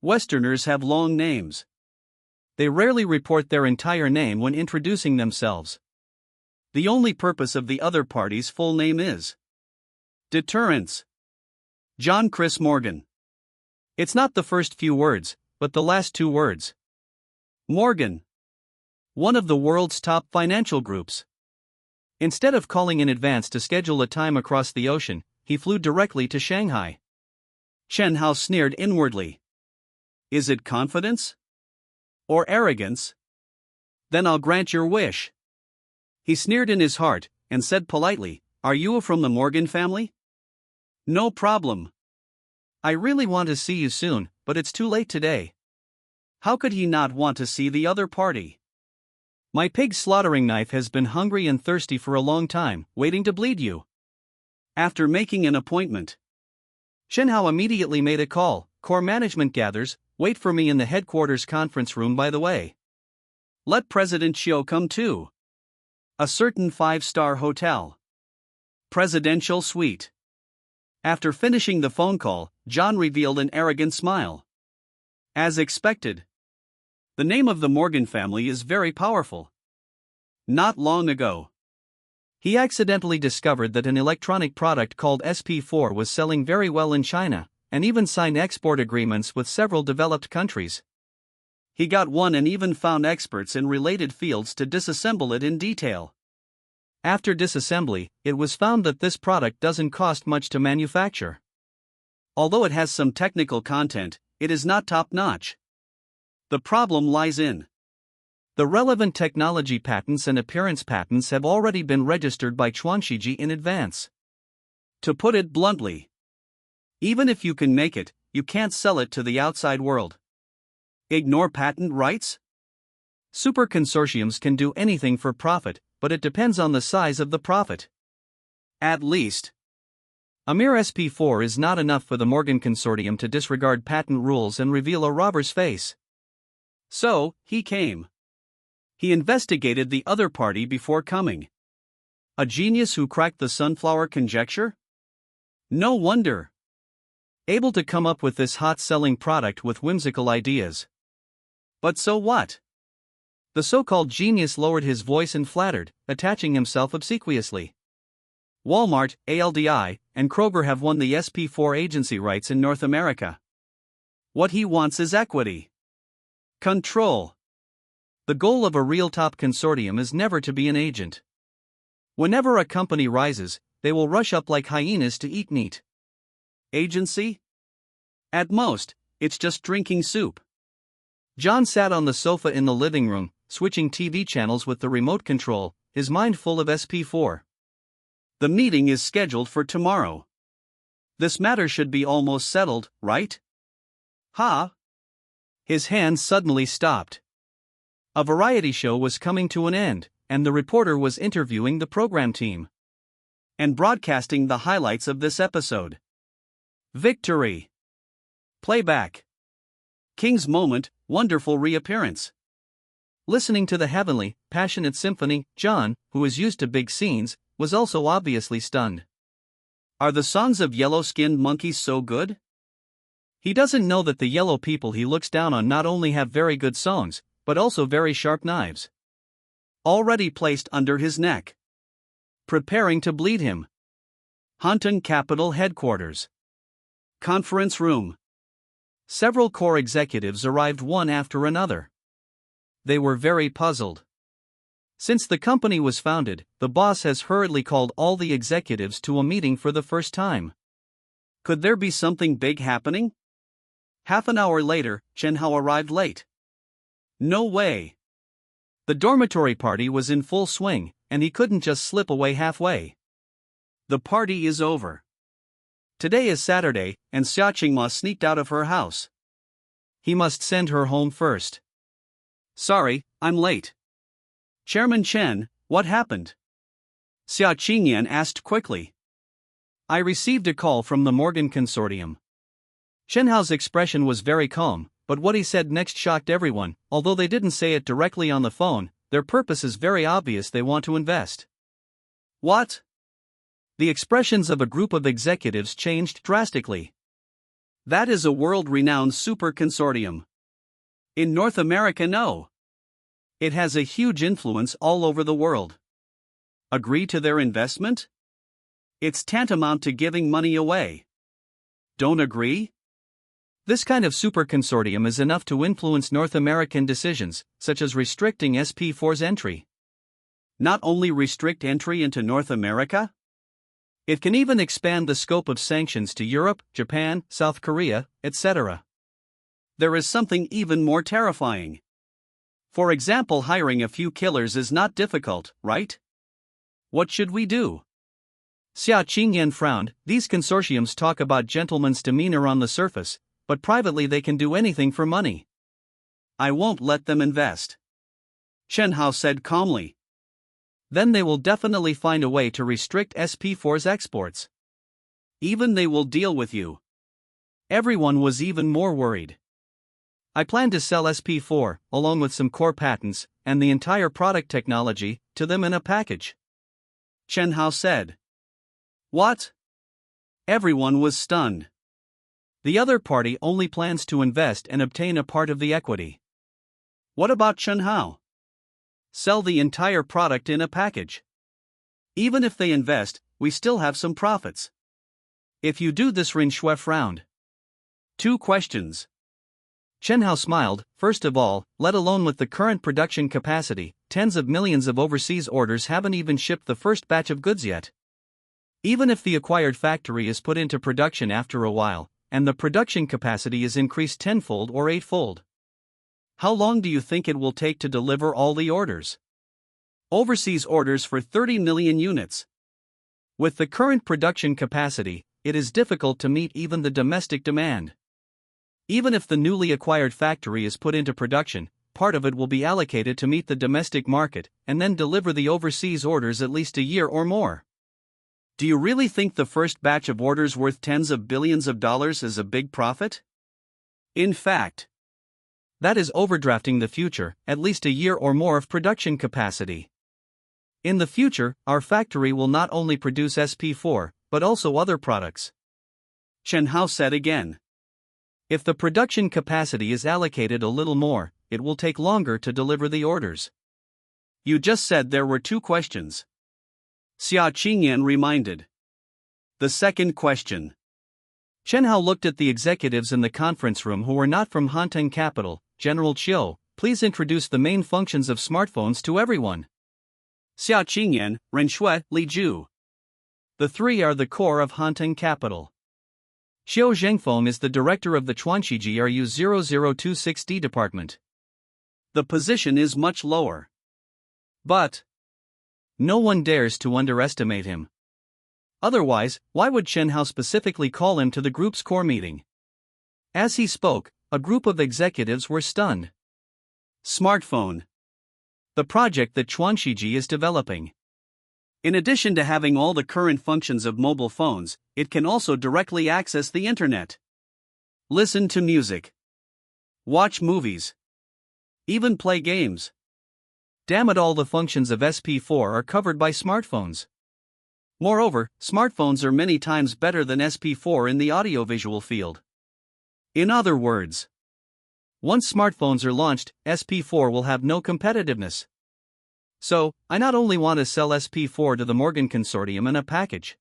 Westerners have long names. They rarely report their entire name when introducing themselves. The only purpose of the other party's full name is deterrence. John Chris Morgan. It's not the first few words, but the last two words. Morgan. One of the world's top financial groups. Instead of calling in advance to schedule a time across the ocean, he flew directly to Shanghai. Chen Hao sneered inwardly. Is it confidence? Or arrogance? Then I'll grant your wish. He sneered in his heart, and said politely, Are you from the Morgan family? No problem. I really want to see you soon, but it's too late today. How could he not want to see the other party? My pig slaughtering knife has been hungry and thirsty for a long time, waiting to bleed you. After making an appointment, Chen Hao immediately made a call. Core management gathers. Wait for me in the headquarters conference room, by the way. Let President Xiu come too. A certain 5-star hotel. Presidential suite. After finishing the phone call, John revealed an arrogant smile. As expected. The name of the Morgan family is very powerful. Not long ago, he accidentally discovered that an electronic product called SP4 was selling very well in China, and even signed export agreements with several developed countries. He got one and even found experts in related fields to disassemble it in detail. After disassembly, it was found that this product doesn't cost much to manufacture. Although it has some technical content, it is not top-notch. The problem lies in the relevant technology patents and appearance patents have already been registered by Chuanxiji in advance. To put it bluntly, even if you can make it, you can't sell it to the outside world. Ignore patent rights? Super consortiums can do anything for profit, but it depends on the size of the profit. At least. A mere SP4 is not enough for the Morgan Consortium to disregard patent rules and reveal a robber's face. So, he came. He investigated the other party before coming. A genius who cracked the sunflower conjecture? No wonder. Able to come up with this hot-selling product with whimsical ideas. But so what? The so-called genius lowered his voice and flattered, attaching himself obsequiously. Walmart, ALDI, and Kroger have won the SP4 agency rights in North America. What he wants is equity. Control. The goal of a real top consortium is never to be an agent. Whenever a company rises, they will rush up like hyenas to eat meat. Agency? At most, it's just drinking soup. John sat on the sofa in the living room, switching TV channels with the remote control, his mind full of SP4. The meeting is scheduled for tomorrow. This matter should be almost settled, right? Ha! His hand suddenly stopped. A variety show was coming to an end, and the reporter was interviewing the program team. And broadcasting the highlights of this episode. Victory. Playback. King's moment, wonderful reappearance. Listening to the heavenly, passionate symphony, John, who is used to big scenes, was also obviously stunned. Are the songs of yellow-skinned monkeys so good? He doesn't know that the yellow people he looks down on not only have very good songs, but also very sharp knives. Already placed under his neck. Preparing to bleed him. Hanton Capital Headquarters. Conference room. Several core executives arrived one after another. They were very puzzled. Since the company was founded, the boss has hurriedly called all the executives to a meeting for the first time. Could there be something big happening? Half an hour later, Chen Hao arrived late. No way. The dormitory party was in full swing, and he couldn't just slip away halfway. The party is over. Today is Saturday, and Xia Qingma sneaked out of her house. He must send her home first. Sorry, I'm late. Chairman Chen, what happened? Xia Qingyan asked quickly. I received a call from the Morgan Consortium. Chen Hao's expression was very calm, but what he said next shocked everyone. Although they didn't say it directly on the phone, their purpose is very obvious: they want to invest. What? The expressions of a group of executives changed drastically. That is a world-renowned super consortium. In North America, no. It has a huge influence all over the world. Agree to their investment? It's tantamount to giving money away. Don't agree? This kind of super consortium is enough to influence North American decisions, such as restricting SP4's entry. Not only restrict entry into North America? It can even expand the scope of sanctions to Europe, Japan, South Korea, etc. There is something even more terrifying. For example, hiring a few killers is not difficult, right? What should we do? Xia Qingyan frowned. These consortiums talk about gentleman's demeanor on the surface, but privately they can do anything for money. I won't let them invest. Chen Hao said calmly. Then they will definitely find a way to restrict SP4's exports. Even they will deal with you. Everyone was even more worried. I plan to sell SP4, along with some core patents, and the entire product technology, to them in a package. Chen Hao said. What? Everyone was stunned. The other party only plans to invest and obtain a part of the equity. What about Chen Hao? Sell the entire product in a package. Even if they invest, we still have some profits. If you do this, Rin Shui frowned. 2 questions. Chen Hao smiled. First of all, let alone with the current production capacity, tens of millions of overseas orders haven't even shipped the first batch of goods yet. Even if the acquired factory is put into production after a while, and the production capacity is increased tenfold or eightfold, how long do you think it will take to deliver all the orders? Overseas orders for 30 million units. With the current production capacity, it is difficult to meet even the domestic demand. Even if the newly acquired factory is put into production, part of it will be allocated to meet the domestic market, and then deliver the overseas orders at least a year or more. Do you really think the first batch of orders worth tens of billions of dollars is a big profit? In fact, that is overdrafting the future, at least a year or more of production capacity. In the future, our factory will not only produce SP4, but also other products. Chen Hao said again. If the production capacity is allocated a little more, it will take longer to deliver the orders. You just said there were 2 questions. Xia Qingyan reminded. The second question. Chen Hao looked at the executives in the conference room who were not from Hanteng Capital. General Chiu, please introduce the main functions of smartphones to everyone. Xia Qingyan, Ren Shui, Li Ju. The 3 are the core of Hanteng Capital. Xiao Zhengfeng is the director of the Chuanxiji RU 0026D department. The position is much lower. But no one dares to underestimate him. Otherwise, why would Chen Hao specifically call him to the group's core meeting? As he spoke, a group of executives were stunned. Smartphone. The project that Chuanxiji is developing. In addition to having all the current functions of mobile phones, it can also directly access the internet. Listen to music. Watch movies. Even play games. Damn it, all the functions of SP4 are covered by smartphones. Moreover, smartphones are many times better than SP4 in the audiovisual field. In other words, once smartphones are launched, SP4 will have no competitiveness. So, I not only want to sell SP4 to the Morgan Consortium in a package.